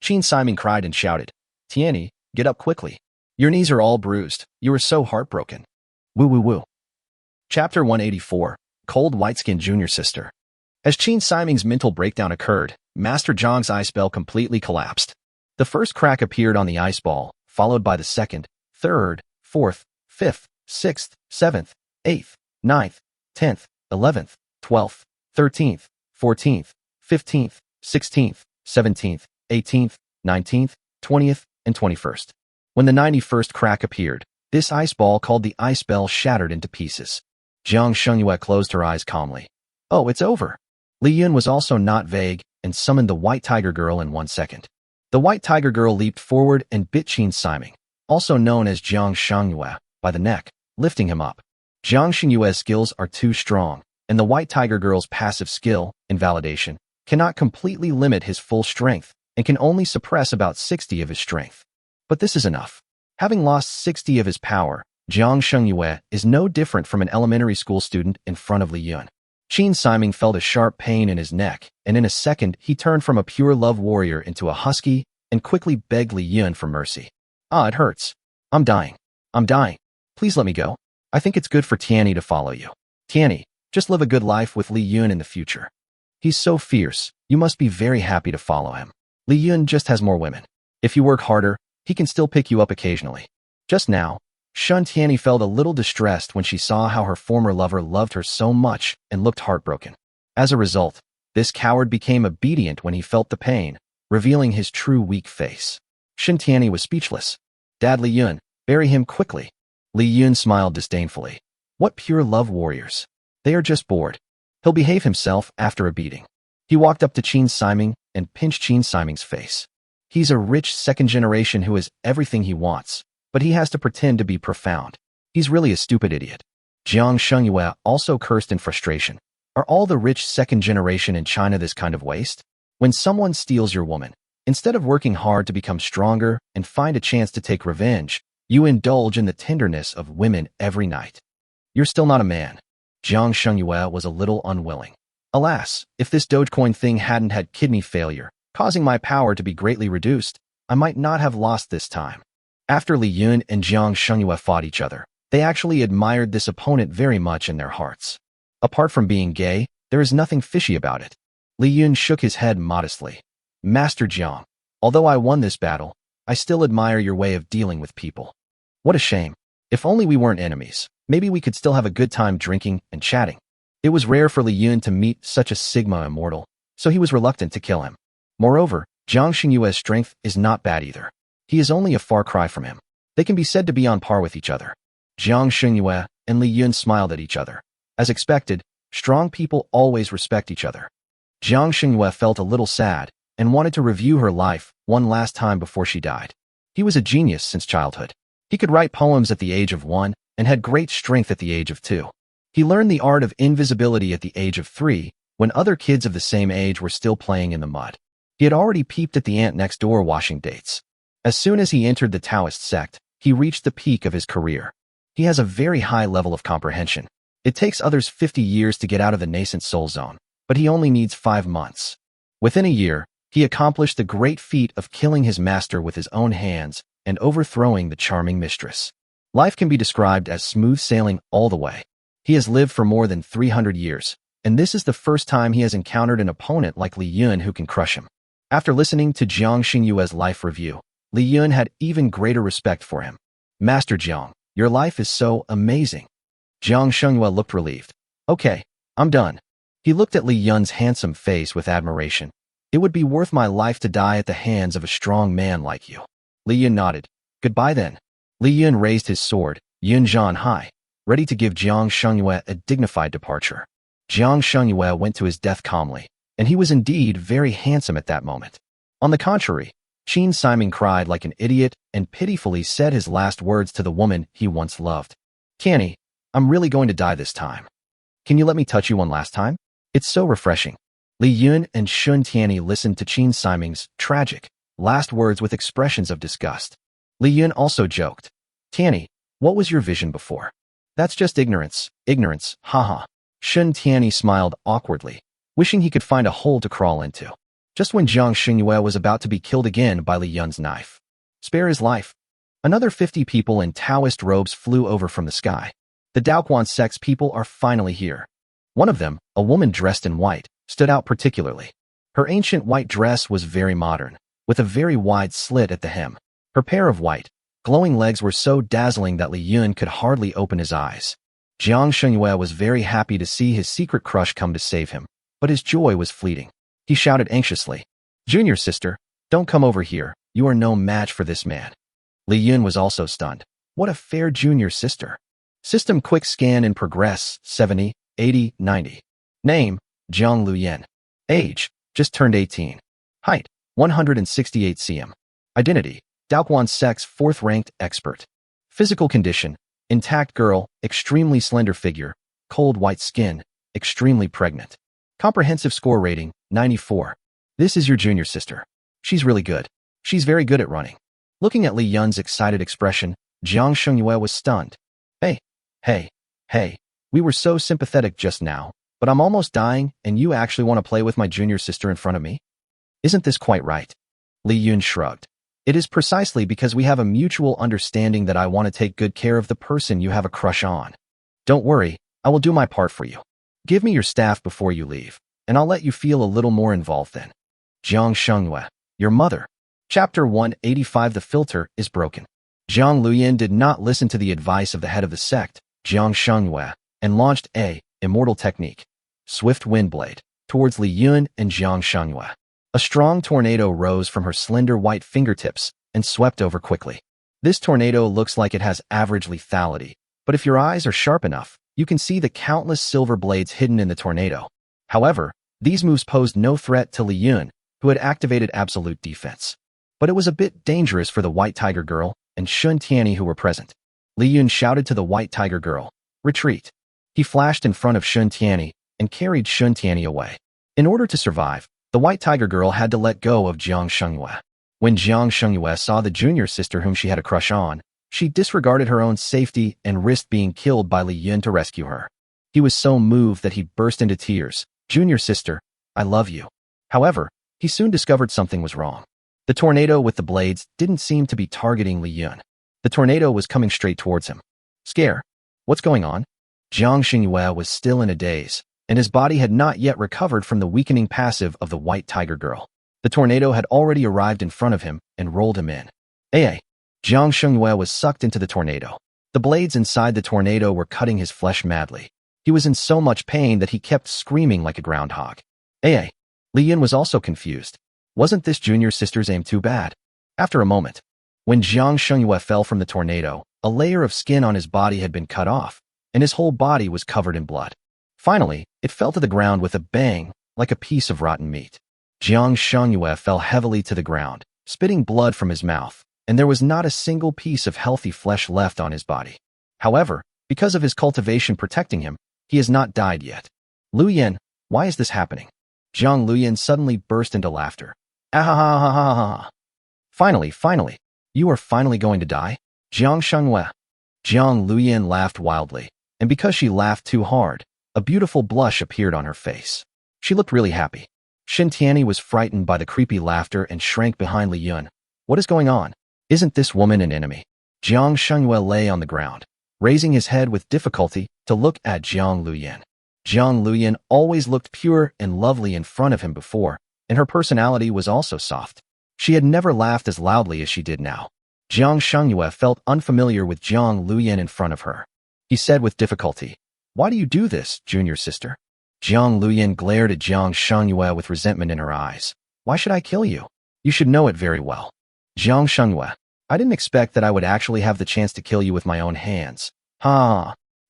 Qin Siming cried and shouted, Tiani, get up quickly. Your knees are all bruised. You are so heartbroken. Woo woo woo. Chapter 184, Cold White-Skinned Junior Sister. As Qin Siming's mental breakdown occurred, Master Zhang's ice spell completely collapsed. The first crack appeared on the ice ball, followed by the second, third, fourth, fifth, sixth, seventh, eighth, ninth, 10th, 11th, 12th, 13th, 14th, 15th, 16th, 17th, 18th, 19th, 20th, and 21st. When the 91st crack appeared, this ice ball called the ice bell shattered into pieces. Jiang Shengyue closed her eyes calmly. Oh, it's over. Li Yun was also not vague and summoned the White Tiger Girl in 1 second. The White Tiger Girl leaped forward and bit Qin Siming, also known as Jiang Shengyue, by the neck, lifting him up. Jiang Shenyue's skills are too strong, and the White Tiger Girl's passive skill, invalidation, cannot completely limit his full strength and can only suppress about 60 of his strength. But this is enough. Having lost 60 of his power, Jiang Shengyue is no different from an elementary school student in front of Li Yun. Qin Siming felt a sharp pain in his neck, and in a second he turned from a pure love warrior into a husky and quickly begged Li Yun for mercy. Ah, it hurts. I'm dying. I'm dying. Please let me go. I think it's good for Tianyi to follow you. Tianyi, just live a good life with Li Yun in the future. He's so fierce, you must be very happy to follow him. Li Yun just has more women. If you work harder, he can still pick you up occasionally. Just now, Shun Tianyi felt a little distressed when she saw how her former lover loved her so much and looked heartbroken. As a result, this coward became obedient when he felt the pain, revealing his true weak face. Shun Tianyi was speechless. Dad Li Yun, bury him quickly. Li Yun smiled disdainfully. What pure love warriors. They are just bored. He'll behave himself after a beating. He walked up to Qin Siming and pinched Qin Siming's face. He's a rich second generation who has everything he wants, but he has to pretend to be profound. He's really a stupid idiot. Jiang Shengyue also cursed in frustration. Are all the rich second generation in China this kind of waste? When someone steals your woman, instead of working hard to become stronger and find a chance to take revenge, you indulge in the tenderness of women every night. You're still not a man. Jiang Shengyue was a little unwilling. Alas, if this Dogecoin thing hadn't had kidney failure, causing my power to be greatly reduced, I might not have lost this time. After Li Yun and Jiang Shengyue fought each other, they actually admired this opponent very much in their hearts. Apart from being gay, there is nothing fishy about it. Li Yun shook his head modestly. Master Jiang, although I won this battle, I still admire your way of dealing with people. What a shame. If only we weren't enemies, maybe we could still have a good time drinking and chatting. It was rare for Li Yun to meet such a Sigma immortal, so he was reluctant to kill him. Moreover, Jiang Shenyue's strength is not bad either. He is only a far cry from him. They can be said to be on par with each other. Jiang Shenyue and Li Yun smiled at each other. As expected, strong people always respect each other. Jiang Shenyue felt a little sad and wanted to review her life one last time before she died. He was a genius since childhood. He could write poems at the age of 1 and had great strength at the age of 2. He learned the art of invisibility at the age of 3 when other kids of the same age were still playing in the mud. He had already peeped at the ant next door washing dates. As soon as he entered the Taoist sect, he reached the peak of his career. He has a very high level of comprehension. It takes others 50 years to get out of the nascent soul zone, but he only needs 5 months. Within a year, he accomplished the great feat of killing his master with his own hands and overthrowing the charming mistress. Life can be described as smooth sailing all the way. He has lived for more than 300 years, and this is the first time he has encountered an opponent like Li Yun who can crush him. After listening to Jiang Shenyue's life review, Li Yun had even greater respect for him. Master Jiang, your life is so amazing. Jiang Shengyue looked relieved. Okay, I'm done. He looked at Li Yun's handsome face with admiration. It would be worth my life to die at the hands of a strong man like you. Li Yun nodded. Goodbye then. Li Yun raised his sword, Yun Zhan high, ready to give Jiang Shengyue a dignified departure. Jiang Shengyue went to his death calmly, and he was indeed very handsome at that moment. On the contrary, Qin Siming cried like an idiot and pitifully said his last words to the woman he once loved. Tianyi, I'm really going to die this time. Can you let me touch you one last time? It's so refreshing. Li Yun and Shun Tianyi listened to Qin Siming's tragic last words with expressions of disgust. Li Yun also joked. Tianyi, what was your vision before? That's just ignorance, haha. Shun Tianyi smiled awkwardly, wishing he could find a hole to crawl into. Just when Jiang Shenyue was about to be killed again by Li Yun's knife. Spare his life. Another 50 people in Taoist robes flew over from the sky. The Daoquan sect's people are finally here. One of them, a woman dressed in white, stood out particularly. Her ancient white dress was very modern, with a very wide slit at the hem. Her pair of white, glowing legs were so dazzling that Li Yun could hardly open his eyes. Jiang Shengyue was very happy to see his secret crush come to save him, but his joy was fleeting. He shouted anxiously, "Junior sister, don't come over here, you are no match for this man." Li Yun was also stunned. What a fair junior sister. System quick scan in progress, 70, 80, 90. Name, Jiang Luyan. Age, just turned 18. Height, 168 cm. Identity, Daoquan sex 4th ranked expert. Physical condition, intact girl, extremely slender figure, cold white skin, extremely pregnant. Comprehensive score rating, 94. This is your junior sister. She's really good. She's very good at running. Looking at Li Yun's excited expression, Jiang Shengyue was stunned. Hey, we were so sympathetic just now, but I'm almost dying and you actually want to play with my junior sister in front of me? Isn't this quite right? Li Yun shrugged. It is precisely because we have a mutual understanding that I want to take good care of the person you have a crush on. Don't worry, I will do my part for you. Give me your staff before you leave, and I'll let you feel a little more involved then. Jiang Shengyue, your mother. Chapter 185. The filter is broken. Jiang Luyan did not listen to the advice of the head of the sect, Jiang Shengyue, and launched a immortal technique, Swift Wind Blade, towards Li Yun and Jiang Shengyue. A strong tornado rose from her slender white fingertips and swept over quickly. This tornado looks like it has average lethality, but if your eyes are sharp enough, you can see the countless silver blades hidden in the tornado. However, these moves posed no threat to Li Yun, who had activated absolute defense. But it was a bit dangerous for the White Tiger Girl and Shun Tianyi who were present. Li Yun shouted to the White Tiger Girl, "Retreat." He flashed in front of Shun Tianyi and carried Shun Tianyi away. In order to survive, the White Tiger Girl had to let go of Jiang Shengyue. When Jiang Shengyue saw the junior sister whom she had a crush on, she disregarded her own safety and risked being killed by Li Yun to rescue her. He was so moved that he burst into tears. "Junior sister, I love you." However, he soon discovered something was wrong. The tornado with the blades didn't seem to be targeting Li Yun. The tornado was coming straight towards him. Scare. What's going on? Jiang Shengyue was still in a daze, and his body had not yet recovered from the weakening passive of the White Tiger Girl. The tornado had already arrived in front of him and rolled him in. Jiang Shengyue was sucked into the tornado. The blades inside the tornado were cutting his flesh madly. He was in so much pain that he kept screaming like a groundhog. Li Yun was also confused. Wasn't this junior sister's aim too bad? After a moment, when Jiang Shengyue fell from the tornado, a layer of skin on his body had been cut off, and his whole body was covered in blood. Finally, it fell to the ground with a bang, like a piece of rotten meat. Jiang Shengyue fell heavily to the ground, spitting blood from his mouth, and there was not a single piece of healthy flesh left on his body. However, because of his cultivation protecting him, he has not died yet. Luyan, why is this happening? Jiang Luyan suddenly burst into laughter. Ah. Finally, you are finally going to die? Jiang Shengyue. Jiang Luyan laughed wildly, and because she laughed too hard, a beautiful blush appeared on her face. She looked really happy. Shun Tianyi was frightened by the creepy laughter and shrank behind Li Yun. What is going on? Isn't this woman an enemy? Jiang Shengyue lay on the ground, raising his head with difficulty to look at Jiang Luyan. Jiang Luyan always looked pure and lovely in front of him before, and her personality was also soft. She had never laughed as loudly as she did now. Jiang Shengyue felt unfamiliar with Jiang Luyan in front of her. He said with difficulty, "Why do you do this, junior sister?" Jiang Luyan glared at Jiang Shengyue with resentment in her eyes. "Why should I kill you? You should know it very well." Jiang Shengyue, I didn't expect that I would actually have the chance to kill you with my own hands.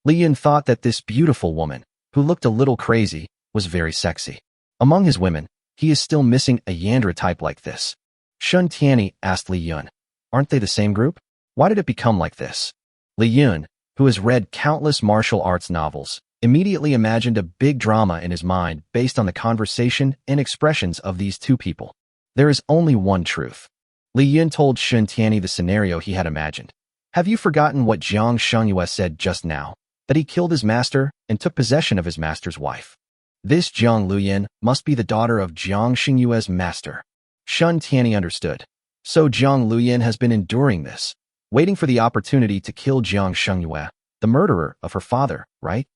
Li Yun thought that this beautiful woman, who looked a little crazy, was very sexy. Among his women, he is still missing a Yandra type like this. Shun Tianyi asked Li Yun, "Aren't they the same group? Why did it become like this?" Li Yun, who has read countless martial arts novels, immediately imagined a big drama in his mind based on the conversation and expressions of these two people. There is only one truth. Li Yun told Shun Tianyi the scenario he had imagined. Have you forgotten what Jiang Shengyue said just now? That he killed his master and took possession of his master's wife. This Jiang Luyan must be the daughter of Jiang Xingyue's master. Shun Tianyi understood. So Jiang Luyan has been enduring this, waiting for the opportunity to kill Jiang Shengyue, the murderer of her father, right?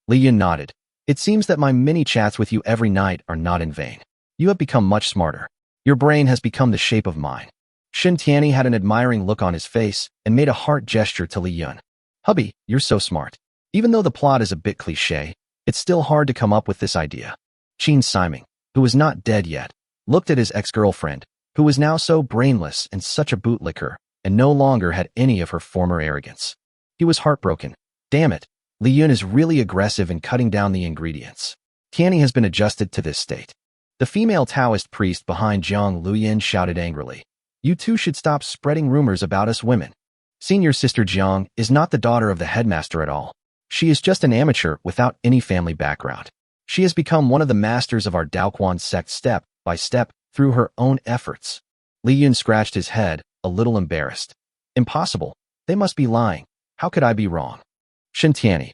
Li Yun nodded. It seems that my mini chats with you every night are not in vain. You have become much smarter. Your brain has become the shape of mine. Shin Tianyi had an admiring look on his face and made a heart gesture to Li Yun. Hubby, you're so smart. Even though the plot is a bit cliché, it's still hard to come up with this idea. Qin Siming, who was not dead yet, looked at his ex-girlfriend, who was now so brainless and such a bootlicker, and no longer had any of her former arrogance. He was heartbroken. Damn it, Li Yun is really aggressive in cutting down the ingredients. Tianyi has been adjusted to this state. The female Taoist priest behind Jiang Luyin shouted angrily. You two should stop spreading rumors about us women. Senior sister Jiang is not the daughter of the headmaster at all. She is just an amateur without any family background. She has become one of the masters of our Daoquan sect step by step through her own efforts. Li Yun scratched his head, a little embarrassed. Impossible. They must be lying. How could I be wrong? Shin Tianyi.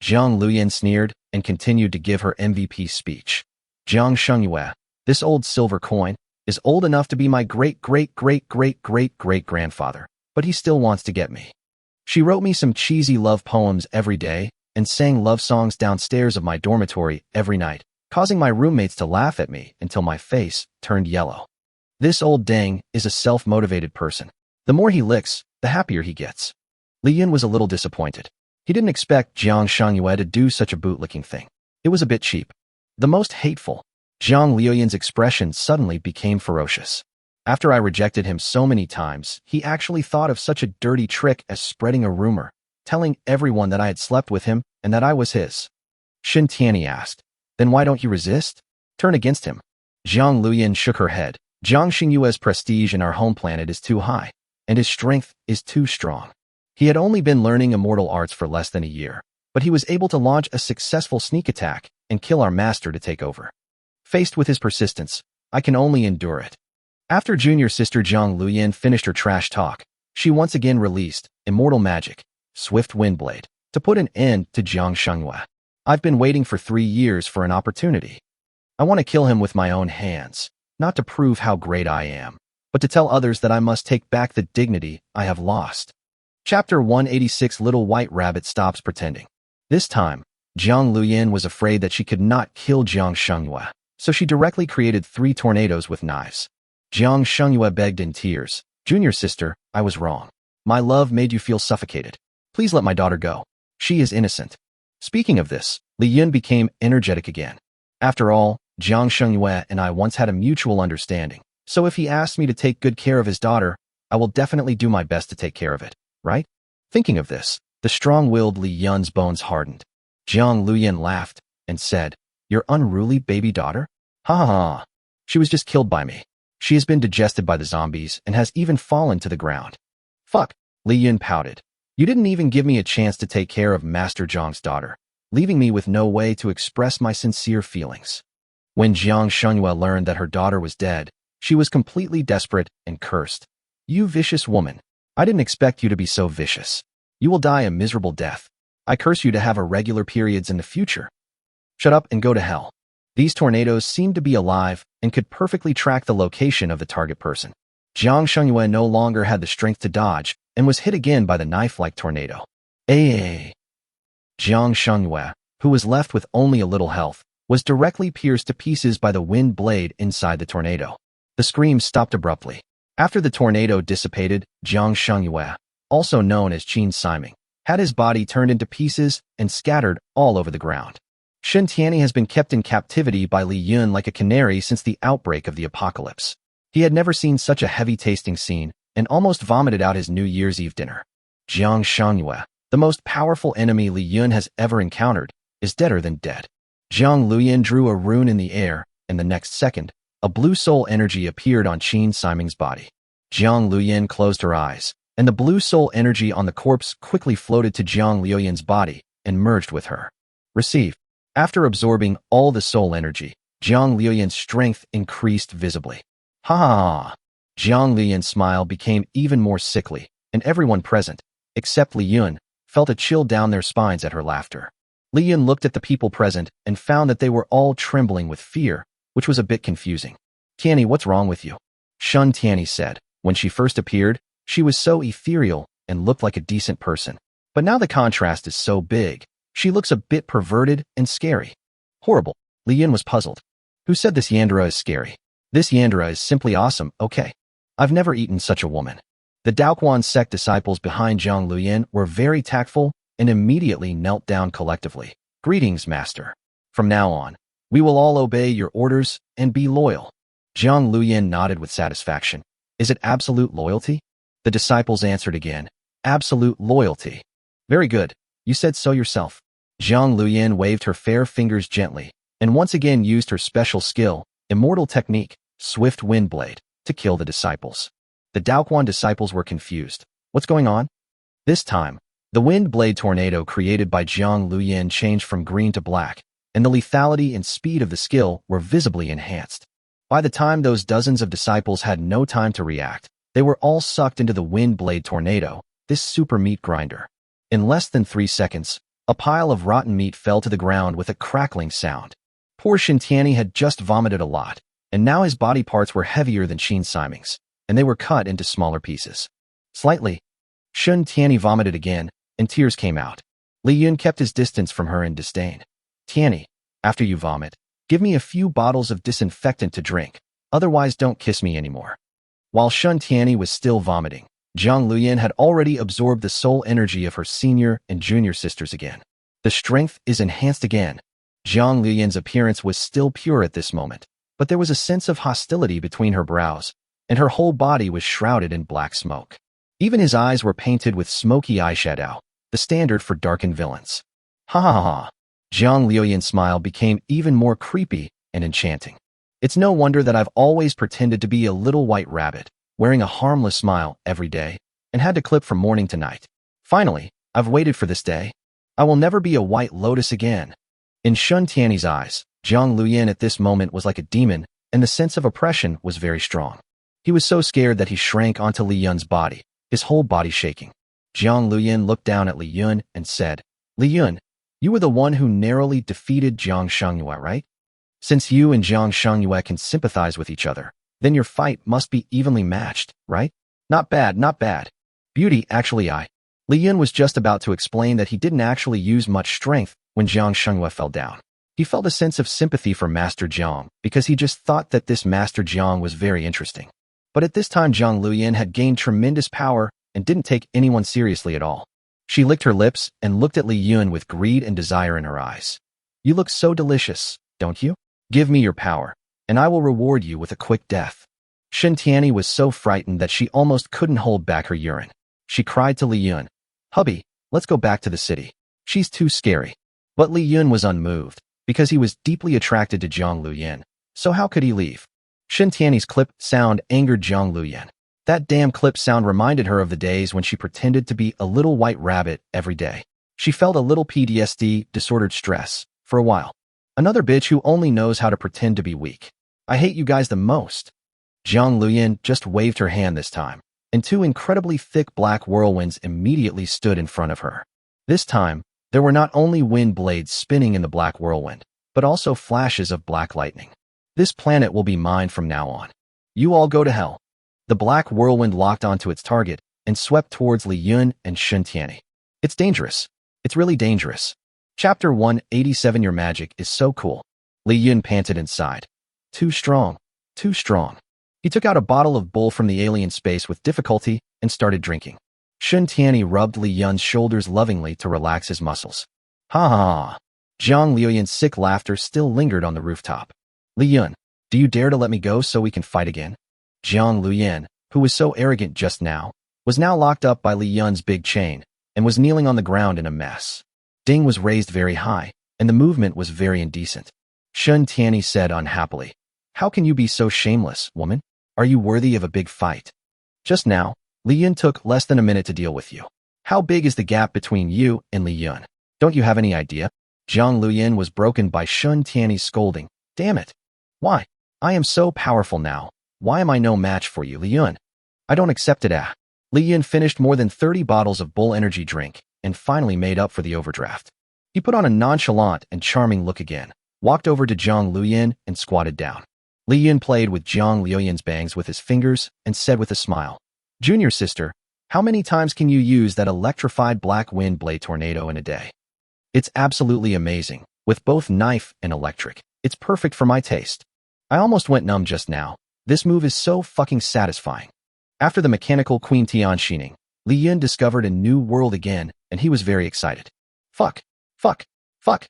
Jiang Luyin sneered and continued to give her MVP speech. Jiang Shengyue, this old silver coin, is old enough to be my great-great-great-great-great-great-grandfather, but he still wants to get me. She wrote me some cheesy love poems every day and sang love songs downstairs of my dormitory every night, causing my roommates to laugh at me until my face turned yellow. This old dang is a self-motivated person. The more he licks, the happier he gets. Li Yun was a little disappointed. He didn't expect Jiang Shengyue to do such a bootlicking thing. It was a bit cheap. The most hateful. Jiang Liuyin's expression suddenly became ferocious. After I rejected him so many times, he actually thought of such a dirty trick as spreading a rumor, telling everyone that I had slept with him and that I was his. Shin Tianyi asked, then why don't you resist? Turn against him. Jiang Luyin shook her head. Jiang Xingyue's prestige in our home planet is too high, and his strength is too strong. He had only been learning immortal arts for less than a year, but he was able to launch a successful sneak attack and kill our master to take over. Faced with his persistence, I can only endure it. After junior sister Jiang Luyin finished her trash talk, she once again released Immortal Magic, Swift Windblade, to put an end to Jiang Shengyue. I've been waiting for 3 years for an opportunity. I want to kill him with my own hands, not to prove how great I am, but to tell others that I must take back the dignity I have lost. Chapter 186 Little White Rabbit Stops Pretending. This time, Jiang Luyin was afraid that she could not kill Jiang Shengyue, so she directly created 3 tornadoes with knives. Jiang Shengyue begged in tears, Junior sister, I was wrong. My love made you feel suffocated. Please let my daughter go. She is innocent. Speaking of this, Li Yun became energetic again. After all, Jiang Shengyue and I once had a mutual understanding, so if he asked me to take good care of his daughter, I will definitely do my best to take care of it, right? Thinking of this, the strong-willed Li Yun's bones hardened. Jiang Luyin laughed and said, Your unruly baby daughter? Ha ha ha. She was just killed by me. She has been digested by the zombies and has even fallen to the ground. Fuck, Li Yun pouted. You didn't even give me a chance to take care of Master Zhang's daughter, leaving me with no way to express my sincere feelings. When Jiang Shengyue learned that her daughter was dead, she was completely desperate and cursed. You vicious woman. I didn't expect you to be so vicious. You will die a miserable death. I curse you to have irregular periods in the future. Shut up and go to hell. These tornadoes seemed to be alive and could perfectly track the location of the target person. Jiang Shengyue no longer had the strength to dodge and was hit again by the knife-like tornado. Jiang Shengyue, who was left with only a little health, was directly pierced to pieces by the wind blade inside the tornado. The scream stopped abruptly. After the tornado dissipated, Jiang Shengyue, also known as Qin Siming, had his body turned into pieces and scattered all over the ground. Shin Tianyi has been kept in captivity by Li Yun like a canary since the outbreak of the apocalypse. He had never seen such a heavy-tasting scene and almost vomited out his New Year's Eve dinner. Jiang Shengyue, the most powerful enemy Li Yun has ever encountered, is deader than dead. Jiang Luyin drew a rune in the air, and the next second, a blue soul energy appeared on Qin Siming's body. Jiang Luyin closed her eyes, and the blue soul energy on the corpse quickly floated to Jiang Liuyin's body and merged with her. Receive. After absorbing all the soul energy, Jiang Liuyin's strength increased visibly. Ha ha ha! Jiang Liyun's smile became even more sickly, and everyone present, except Li Yun, felt a chill down their spines at her laughter. Li Yun looked at the people present and found that they were all trembling with fear, which was a bit confusing. Tianyi, what's wrong with you? Shun Tianyi said. When she first appeared, she was so ethereal and looked like a decent person. But now the contrast is so big, She looks a bit perverted and scary. Horrible. Li Yun was puzzled. Who said this Yandera is scary? This Yandera is simply awesome, okay. I've never eaten such a woman. The Daoquan sect disciples behind Zhang Luyan were very tactful and immediately knelt down collectively. Greetings, master. From now on, we will all obey your orders and be loyal. Zhang Luyan nodded with satisfaction. Is it absolute loyalty? The disciples answered again. Absolute loyalty. Very good. You said so yourself. Zhang Luyan waved her fair fingers gently and once again used her special skill, immortal technique, Swift Wind Blade, to kill the disciples. The Daoquan disciples were confused. What's going on? This time, the wind blade tornado created by Zhang Luyan changed from green to black, and the lethality and speed of the skill were visibly enhanced. By the time those dozens of disciples had no time to react, they were all sucked into the wind blade tornado, this super meat grinder. In less than 3 seconds, a pile of rotten meat fell to the ground with a crackling sound. Poor Shintiani had just vomited a lot, and now his body parts were heavier than Shin Siming's, and they were cut into smaller pieces. Slightly, Shun Tianyi vomited again, and tears came out. Li Yun kept his distance from her in disdain. Tianyi, after you vomit, give me a few bottles of disinfectant to drink, otherwise don't kiss me anymore. While Shun Tianyi was still vomiting, Zhang Luyan had already absorbed the soul energy of her senior and junior sisters again. The strength is enhanced again. Zhang Luyan's appearance was still pure at this moment, but there was a sense of hostility between her brows, and her whole body was shrouded in black smoke. Even his eyes were painted with smoky eyeshadow, the standard for darkened villains. Ha ha ha ha. Zhang Luyan's smile became even more creepy and enchanting. It's no wonder that I've always pretended to be a little white rabbit, wearing a harmless smile every day, and had to clip from morning to night. Finally, I've waited for this day. I will never be a white lotus again. In Shun Tianyi's eyes, Zhang Luyan at this moment was like a demon, and the sense of oppression was very strong. He was so scared that he shrank onto Li Yun's body, his whole body shaking. Zhang Luyan looked down at Li Yun and said, Li Yun, you were the one who narrowly defeated Jiang Shangyue, right? Since you and Jiang Shangyue can sympathize with each other, then your fight must be evenly matched, right? Not bad, not bad. Beauty, actually Li Yun was just about to explain that he didn't actually use much strength when Jiang Shangyue fell down. He felt a sense of sympathy for Master Jiang because he just thought that this Master Jiang was very interesting. But at this time Zhang Luyan had gained tremendous power and didn't take anyone seriously at all. She licked her lips and looked at Li Yun with greed and desire in her eyes. You look so delicious, don't you? Give me your power, and I will reward you with a quick death. Shin Tianyi was so frightened that she almost couldn't hold back her urine. She cried to Li Yun, Hubby, let's go back to the city. She's too scary. But Li Yun was unmoved, because he was deeply attracted to Zhang Luyan, so how could he leave? Shin Tianyi's clip sound angered Zhang Luyan. That damn clip sound reminded her of the days when she pretended to be a little white rabbit every day. She felt a little PTSD, disordered stress, for a while. Another bitch who only knows how to pretend to be weak. I hate you guys the most. Zhang Luyan just waved her hand this time, and 2 incredibly thick black whirlwinds immediately stood in front of her. This time, there were not only wind blades spinning in the black whirlwind, but also flashes of black lightning. This planet will be mine from now on. You all go to hell. The black whirlwind locked onto its target and swept towards Li Yun and Shun Tianyi. It's dangerous. It's really dangerous. Chapter 187 Your magic is so cool. Li Yun panted and sighed. Too strong. Too strong. He took out a bottle of bull from the alien space with difficulty and started drinking. Shun Tianyi rubbed Li Yun's shoulders lovingly to relax his muscles. Ha ha ha. Zhang Luyan's sick laughter still lingered on the rooftop. Li Yun, do you dare to let me go so we can fight again? Zhang Luyan, who was so arrogant just now, was now locked up by Li Yun's big chain and was kneeling on the ground in a mess. Ding was raised very high, and the movement was very indecent. Shun Tianyi said unhappily, How can you be so shameless, woman? Are you worthy of a big fight? Just now, Li Yun took less than a minute to deal with you. How big is the gap between you and Li Yun? Don't you have any idea? Zhang Luyan was broken by Shun Tianyi's scolding. Damn it. Why? I am so powerful now. Why am I no match for you, Li Yun? I don't accept it. Li Yun finished more than 30 bottles of bull energy drink and finally made up for the overdraft. He put on a nonchalant and charming look again, walked over to Zhang Luyan and squatted down. Li Yun played with Zhang Luyan's bangs with his fingers and said with a smile, Junior sister, how many times can you use that electrified black wind blade tornado in a day? It's absolutely amazing, with both knife and electric. It's perfect for my taste. I almost went numb just now. This move is so fucking satisfying. After the mechanical Queen Tianxining, Li Yun discovered a new world again, and he was very excited. Fuck. Fuck. Fuck.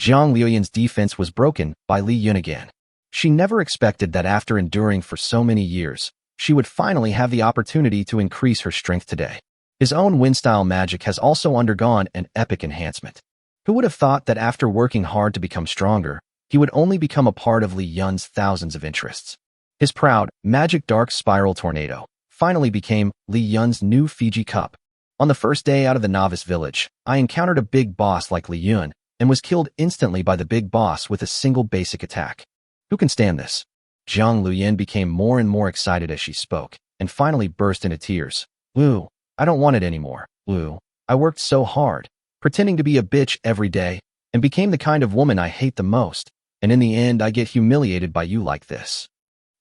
Jiang Liuyun's defense was broken by Li Yun again. She never expected that after enduring for so many years, she would finally have the opportunity to increase her strength today. His own wind-style magic has also undergone an epic enhancement. Who would have thought that after working hard to become stronger, he would only become a part of Li Yun's thousands of interests? His proud, magic dark spiral tornado finally became Li Yun's new Fiji cup. On the first day out of the novice village, I encountered a big boss like Li Yun and was killed instantly by the big boss with a single basic attack. Who can stand this? Jiang Liuyun became more and more excited as she spoke, and finally burst into tears. Wu, I don't want it anymore. Wu, I worked so hard, pretending to be a bitch every day, and became the kind of woman I hate the most, and in the end I get humiliated by you like this.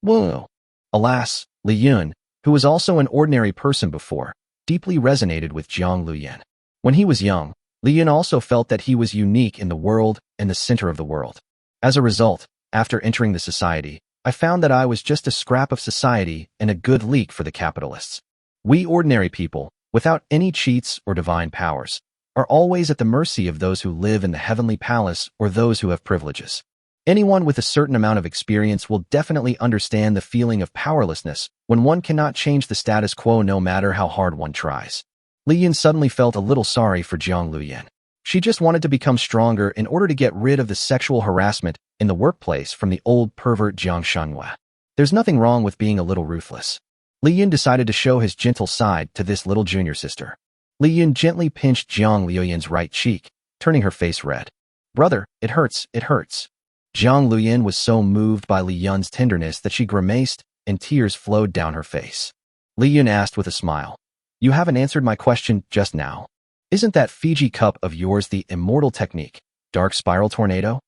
Wu. Alas, Li Yun, who was also an ordinary person before, deeply resonated with Jiang Liuyun. When he was young, Li Yun also felt that he was unique in the world and the center of the world. As a result, after entering the society, I found that I was just a scrap of society and a good leak for the capitalists. We ordinary people, without any cheats or divine powers, are always at the mercy of those who live in the heavenly palace or those who have privileges. Anyone with a certain amount of experience will definitely understand the feeling of powerlessness when one cannot change the status quo no matter how hard one tries. Li Yun suddenly felt a little sorry for Jiang Liuyun. She just wanted to become stronger in order to get rid of the sexual harassment in the workplace from the old pervert Jiang Shanhua. There's nothing wrong with being a little ruthless. Li Yun decided to show his gentle side to this little junior sister. Li Yun gently pinched Jiang Liuyun's right cheek, turning her face red. Brother, it hurts, it hurts. Jiang Liuyun was so moved by Li Yun's tenderness that she grimaced and tears flowed down her face. Li Yun asked with a smile, You haven't answered my question just now. Isn't that Fiji cup of yours the immortal technique, dark spiral tornado?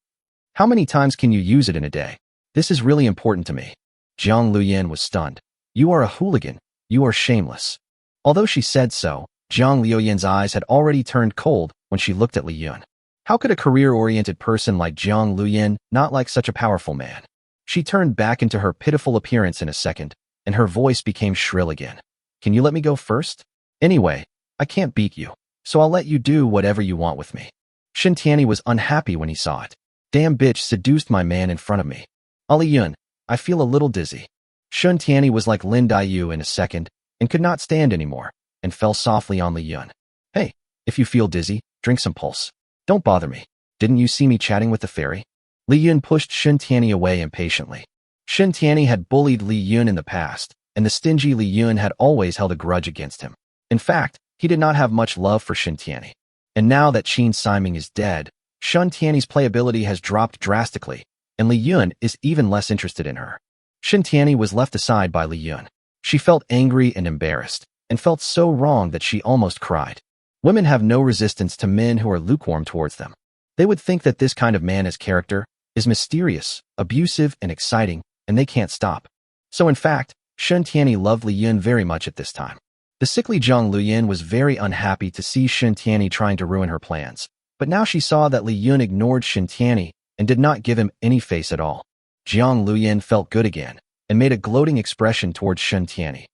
How many times can you use it in a day? This is really important to me. Jiang Liuyun was stunned. You are a hooligan. You are shameless. Although she said so, Jiang Liuyun's eyes had already turned cold when she looked at Li Yun. How could a career-oriented person like Jiang Liuyun not like such a powerful man? She turned back into her pitiful appearance in a second, and her voice became shrill again. Can you let me go first? Anyway, I can't beat you, so I'll let you do whatever you want with me. Shen Tianyi was unhappy when he saw it. Damn bitch seduced my man in front of me. Li Yun, I feel a little dizzy. Shen Tianyi was like Lin Daiyu in a second, and could not stand anymore, and fell softly on Li Yun. Hey, if you feel dizzy, drink some pulse. Don't bother me. Didn't you see me chatting with the fairy? Li Yun pushed Shen Tianyi away impatiently. Shen Tianyi had bullied Li Yun in the past, and the stingy Li Yun had always held a grudge against him. In fact, he did not have much love for Shen Tianyi. And now that Qin Siming is dead, Shen Tianyi's playability has dropped drastically, and Li Yun is even less interested in her. Shen Tianyi was left aside by Li Yun. She felt angry and embarrassed, and felt so wrong that she almost cried. Women have no resistance to men who are lukewarm towards them. They would think that this kind of man as character is mysterious, abusive, and exciting, and they can't stop. So in fact, Shen Tianyi loved Li Yun very much at this time. The sickly Jiang Liuyun was very unhappy to see Shen Tianyi trying to ruin her plans, but now she saw that Li Yun ignored Shen Tianyi and did not give him any face at all. Jiang Liuyun felt good again and made a gloating expression towards Shen Tianyi.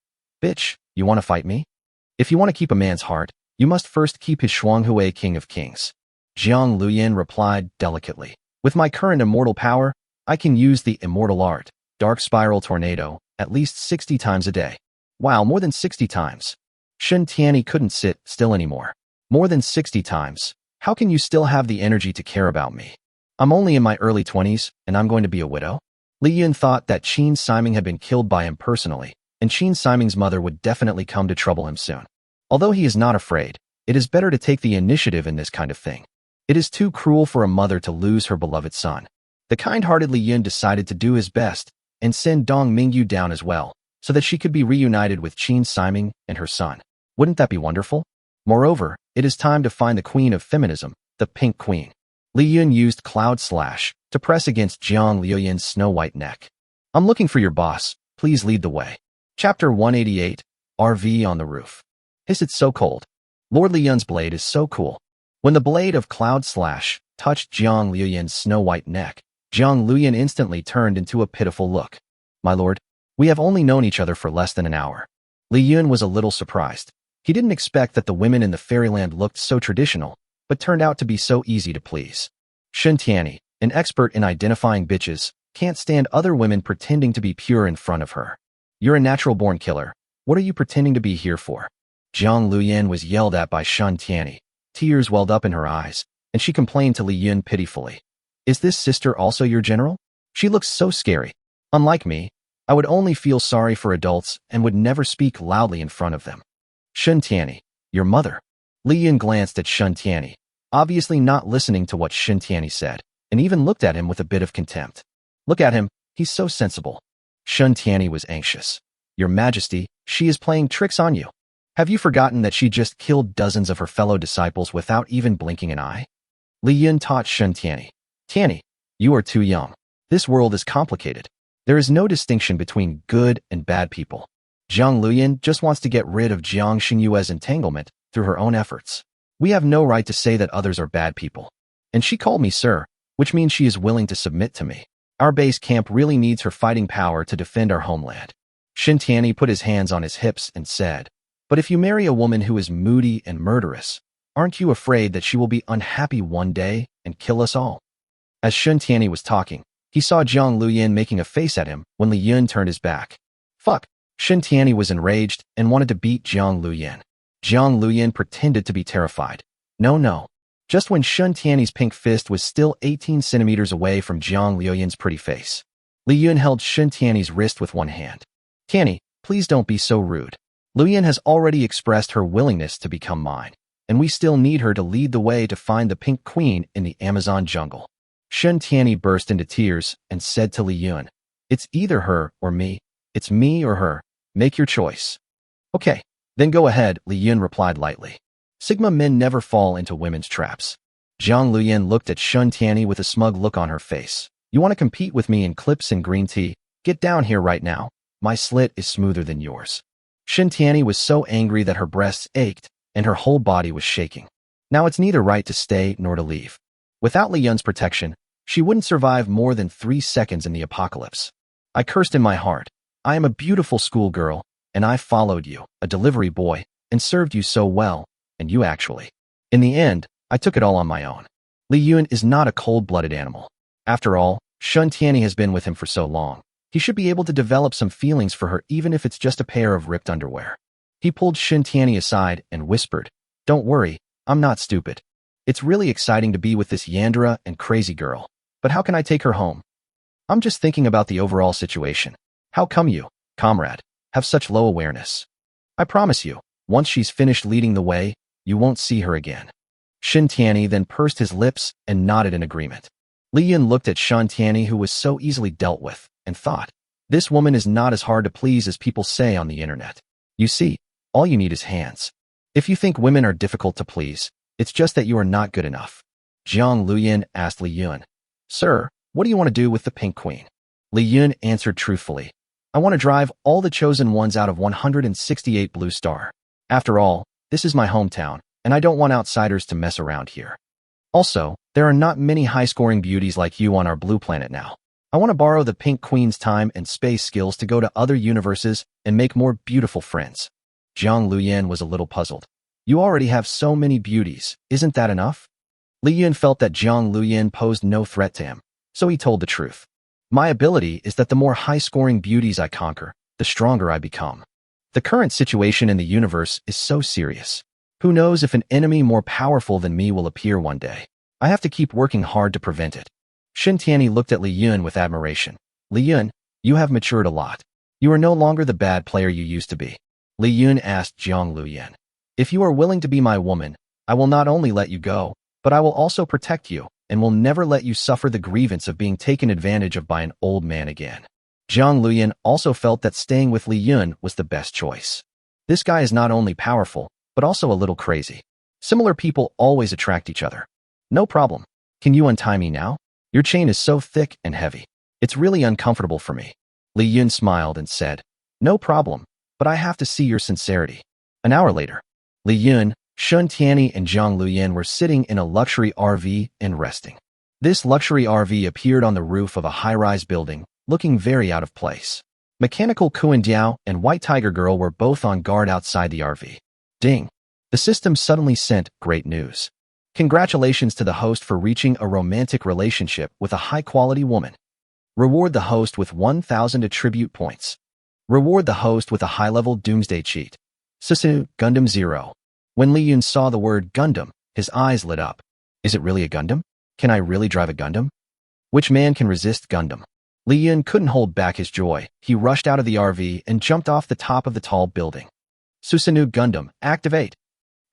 Bitch, you want to fight me? If you want to keep a man's heart, you must first keep his Shuanghui King of Kings. Jiang Liuyun replied delicately. With my current immortal power, I can use the immortal art, dark spiral tornado, at least 60 times a day. Wow, more than 60 times. Shen Tianyi couldn't sit still anymore. More than 60 times. How can you still have the energy to care about me? I'm only in my early 20s, and I'm going to be a widow? Li Yun thought that Qin Siming had been killed by him personally, and Qin Siming's mother would definitely come to trouble him soon. Although he is not afraid, it is better to take the initiative in this kind of thing. It is too cruel for a mother to lose her beloved son. The kind-hearted Li Yun decided to do his best and send Dong Mingyu down as well, so that she could be reunited with Qin Siming and her son. Wouldn't that be wonderful? Moreover, it is time to find the queen of feminism, the Pink Queen. Li Yun used Cloud Slash to press against Jiang Liuyun's snow-white neck. I'm looking for your boss. Please lead the way. Chapter 188, RV on the Roof. It's so cold. Lord Li Yun's blade is so cool. When the blade of Cloud Slash touched Jiang Liuyan's snow-white neck, Jiang Liuyan instantly turned into a pitiful look. My lord, we have only known each other for less than an hour. Li Yun was a little surprised. He didn't expect that the women in the fairyland looked so traditional, but turned out to be so easy to please. Shen Tianyi, an expert in identifying bitches, can't stand other women pretending to be pure in front of her. You're a natural-born killer. What are you pretending to be here for? Jiang Liuyan was yelled at by Shen Tianyi. Tears welled up in her eyes, and she complained to Li Yun pitifully. Is this sister also your general? She looks so scary. Unlike me, I would only feel sorry for adults and would never speak loudly in front of them. Shen Tianyi, your mother. Li Yun glanced at Shen Tianyi, obviously not listening to what Shen Tianyi said, and even looked at him with a bit of contempt. Look at him, he's so sensible. Shen Tianyi was anxious. Your Majesty, she is playing tricks on you. Have you forgotten that she just killed dozens of her fellow disciples without even blinking an eye? Li Yun taught Shen Tianyi. Tianyi, you are too young. This world is complicated. There is no distinction between good and bad people. Jiang Liuyan just wants to get rid of Jiang Xingyue's entanglement through her own efforts. We have no right to say that others are bad people. And she called me sir, which means she is willing to submit to me. Our base camp really needs her fighting power to defend our homeland. Shen Tianyi put his hands on his hips and said, but if you marry a woman who is moody and murderous, aren't you afraid that she will be unhappy one day and kill us all? As Shen Tianyi was talking, he saw Jiang Liuyan making a face at him when Li Yun turned his back. Fuck! Shen Tianyi was enraged and wanted to beat Jiang Liuyan. Jiang Liuyan pretended to be terrified. No. Just when Shen Tianyi's pink fist was still 18 centimeters away from Jiang Liuyan's pretty face. Li Yun held Shen Tianyi's wrist with one hand. Tianyi, please don't be so rude. Liuyan has already expressed her willingness to become mine, and we still need her to lead the way to find the Pink Queen in the Amazon jungle. Shen Tianyi burst into tears and said to Li Yun, it's either her or me. It's me or her. Make your choice. Okay, then go ahead, Li Yun replied lightly. Sigma men never fall into women's traps. Jiang Liuyan looked at Shen Tianyi with a smug look on her face. You want to compete with me in clips and green tea? Get down here right now. My slit is smoother than yours. Shen Tianyi was so angry that her breasts ached and her whole body was shaking. Now it's neither right to stay nor to leave. Without Li Yun's protection, she wouldn't survive more than 3 seconds in the apocalypse. I cursed in my heart. I am a beautiful schoolgirl, and I followed you, a delivery boy, and served you so well, and you actually. In the end, I took it all on my own. Li Yun is not a cold-blooded animal. After all, Shen Tianyi has been with him for so long. He should be able to develop some feelings for her even if it's just a pair of ripped underwear. He pulled Shen Tianyi aside and whispered, don't worry, I'm not stupid. It's really exciting to be with this Yandera and crazy girl, but how can I take her home? I'm just thinking about the overall situation. How come you, comrade, have such low awareness? I promise you, once she's finished leading the way, you won't see her again. Shen Tianyi then pursed his lips and nodded in agreement. Li Yun looked at Shen Tianyi, who was so easily dealt with, and thought, this woman is not as hard to please as people say on the internet. You see, all you need is hands. If you think women are difficult to please, it's just that you are not good enough. Jiang Liuyan asked Li Yun, Sir, what do you want to do with the Pink Queen? Li Yun answered truthfully, I want to drive all the chosen ones out of 168 Blue Star. After all, this is my hometown, and I don't want outsiders to mess around here. Also, there are not many high-scoring beauties like you on our blue planet now. I want to borrow the Pink Queen's time and space skills to go to other universes and make more beautiful friends. Jiang Liuyan was a little puzzled. You already have so many beauties, isn't that enough? Li Yun felt that Jiang Liuyan posed no threat to him, so he told the truth. My ability is that the more high-scoring beauties I conquer, the stronger I become. The current situation in the universe is so serious. Who knows if an enemy more powerful than me will appear one day? I have to keep working hard to prevent it. Shen Tianyi looked at Li Yun with admiration. Li Yun, you have matured a lot. You are no longer the bad player you used to be. Li Yun asked Jiang Liuyan, if you are willing to be my woman, I will not only let you go, but I will also protect you and will never let you suffer the grievance of being taken advantage of by an old man again. Jiang Liuyan also felt that staying with Li Yun was the best choice. This guy is not only powerful, but also a little crazy. Similar people always attract each other. No problem. Can you untie me now? Your chain is so thick and heavy. It's really uncomfortable for me. Li Yun smiled and said, no problem, but I have to see your sincerity. An hour later, Li Yun, Shun Tianyi and Zhang Luyan were sitting in a luxury RV and resting. This luxury RV appeared on the roof of a high-rise building, looking very out of place. Mechanical Kuan Diao and White Tiger Girl were both on guard outside the RV. Ding! The system suddenly sent great news. Congratulations to the host for reaching a romantic relationship with a high-quality woman. Reward the host with 1,000 attribute points. Reward the host with a high-level doomsday cheat. Susu, Gundam 0. When Li Yun saw the word Gundam, his eyes lit up. Is it really a Gundam? Can I really drive a Gundam? Which man can resist Gundam? Li Yun couldn't hold back his joy. He rushed out of the RV and jumped off the top of the tall building. Susanoo Gundam, activate!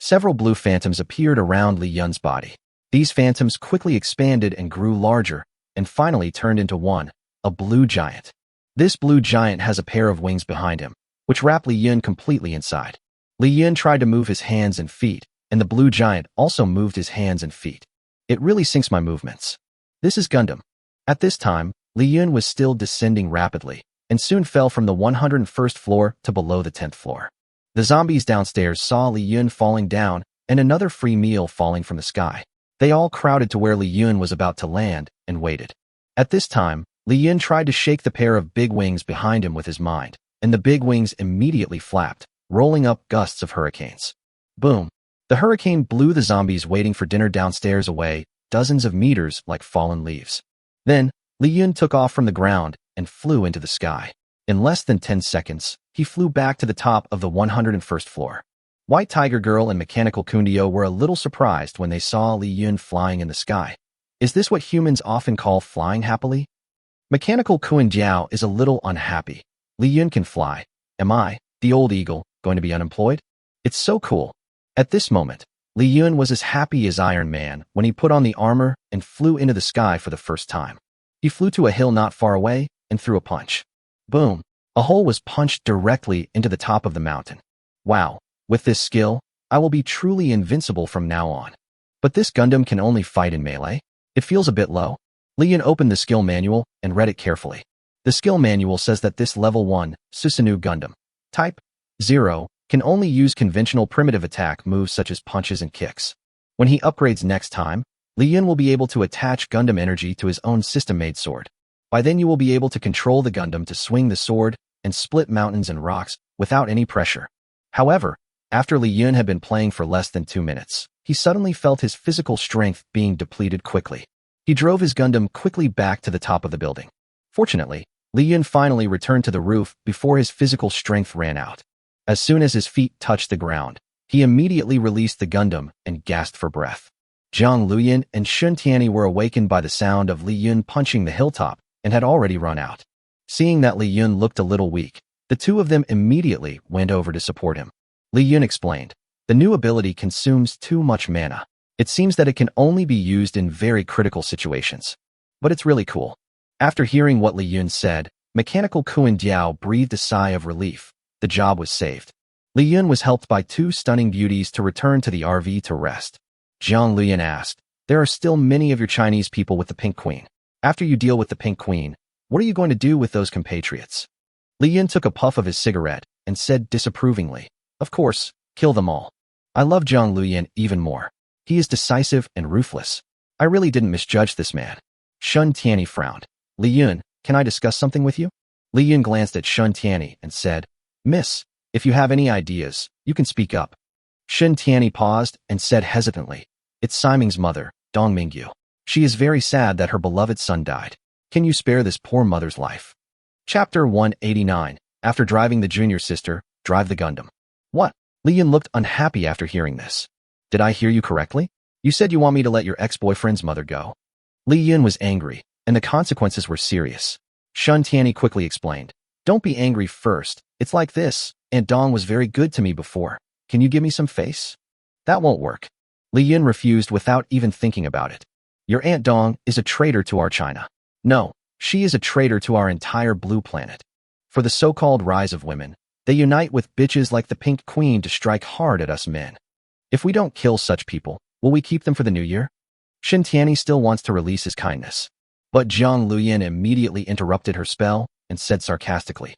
Several blue phantoms appeared around Li Yun's body. These phantoms quickly expanded and grew larger, and finally turned into one, a blue giant. This blue giant has a pair of wings behind him, which wrap Li Yun completely inside. Li Yun tried to move his hands and feet, and the blue giant also moved his hands and feet. It really syncs my movements. This is Gundam. At this time, Li Yun was still descending rapidly, and soon fell from the 101st floor to below the 10th floor. The zombies downstairs saw Li Yun falling down and another free meal falling from the sky. They all crowded to where Li Yun was about to land and waited. At this time, Li Yun tried to shake the pair of big wings behind him with his mind, and the big wings immediately flapped, rolling up gusts of hurricanes. Boom! The hurricane blew the zombies waiting for dinner downstairs away, dozens of meters like fallen leaves. Then, Li Yun took off from the ground and flew into the sky. In less than 10 seconds, he flew back to the top of the 101st floor. White Tiger Girl and Mechanical Kundio were a little surprised when they saw Li Yun flying in the sky. Is this what humans often call flying happily? Mechanical Kuan Diao is a little unhappy. Li Yun can fly. Am I, the old eagle, going to be unemployed? It's so cool. At this moment, Li Yun was as happy as Iron Man when he put on the armor and flew into the sky for the first time. He flew to a hill not far away and threw a punch. Boom! A hole was punched directly into the top of the mountain. Wow, with this skill, I will be truly invincible from now on. But this Gundam can only fight in melee? It feels a bit low. Li Yun opened the skill manual and read it carefully. The skill manual says that this level 1, Susanoo Gundam, type 0, can only use conventional primitive attack moves such as punches and kicks. When he upgrades next time, Li Yun will be able to attach Gundam energy to his own system-made sword. By then you will be able to control the Gundam to swing the sword and split mountains and rocks without any pressure. However, after Li Yun had been playing for less than 2 minutes, he suddenly felt his physical strength being depleted quickly. He drove his Gundam quickly back to the top of the building. Fortunately, Li Yun finally returned to the roof before his physical strength ran out. As soon as his feet touched the ground, he immediately released the Gundam and gasped for breath. Zhang Luyan and Shun Tianyi were awakened by the sound of Li Yun punching the hilltop and had already run out. Seeing that Li Yun looked a little weak, the two of them immediately went over to support him. Li Yun explained, "The new ability consumes too much mana. It seems that it can only be used in very critical situations. But it's really cool." After hearing what Li Yun said, Mechanical Kuan Diao breathed a sigh of relief. The job was saved. Li Yun was helped by 2 stunning beauties to return to the RV to rest. Zhang Luyan asked, "There are still many of your Chinese people with the Pink Queen. After you deal with the Pink Queen, what are you going to do with those compatriots?" Li Yun took a puff of his cigarette and said disapprovingly, "Of course, kill them all. I love Zhang Luyan even more. He is decisive and ruthless. I really didn't misjudge this man." Shun Tianyi frowned. "Li Yun, can I discuss something with you?" Li Yun glanced at Shun Tianyi and said, "Miss, if you have any ideas, you can speak up." Shun Tianyi paused and said hesitantly, "It's Siming's mother, Dong Mingyu. She is very sad that her beloved son died. Can you spare this poor mother's life?" Chapter 189. After driving the junior sister, drive the Gundam. What? Li Yun looked unhappy after hearing this. "Did I hear you correctly? You said you want me to let your ex-boyfriend's mother go?" Li Yun was angry, and the consequences were serious. Shun Tianyi quickly explained, "Don't be angry first. It's like this. Aunt Dong was very good to me before. Can you give me some face?" "That won't work." Li Yun refused without even thinking about it. "Your Aunt Dong is a traitor to our China. No, she is a traitor to our entire blue planet. For the so-called rise of women, they unite with bitches like the Pink Queen to strike hard at us men. If we don't kill such people, will we keep them for the new year?" Shun Tianyi still wants to release his kindness. But Zhang Luyan immediately interrupted her spell and said sarcastically,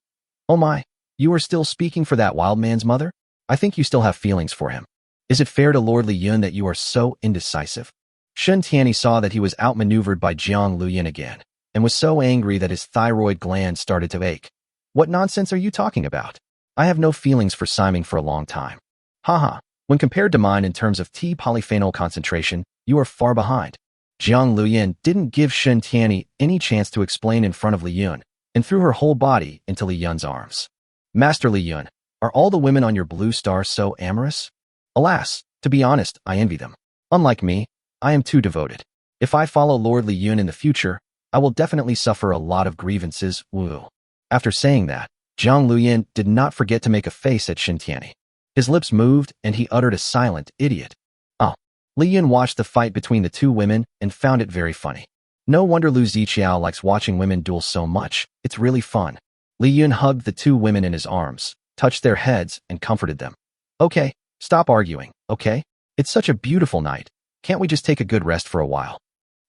"Oh my, you are still speaking for that wild man's mother? I think you still have feelings for him." Is it fair to Lord Li Yun that you are so indecisive? Shen Tianyi saw that he was outmaneuvered by Jiang Luyin again, and was so angry that his thyroid gland started to ache. What nonsense are you talking about? I have no feelings for Siming for a long time. Haha, when compared to mine in terms of T polyphenol concentration, you are far behind. Jiang Luyin didn't give Shen Tianyi any chance to explain in front of Li Yun, and threw her whole body into Li Yun's arms. Master Li Yun, are all the women on your blue star so amorous? Alas, to be honest, I envy them. Unlike me, I am too devoted. If I follow Lord Li Yun in the future, I will definitely suffer a lot of grievances, woo. After saying that, Jiang Luyin did not forget to make a face at Shen Tianyi. His lips moved and he uttered a silent idiot. Oh. Li Yun watched the fight between the two women and found it very funny. No wonder Lu Ziqiao likes watching women duel so much, it's really fun. Li Yun hugged the two women in his arms, touched their heads, and comforted them. Okay, stop arguing, okay? It's such a beautiful night. Can't we just take a good rest for a while?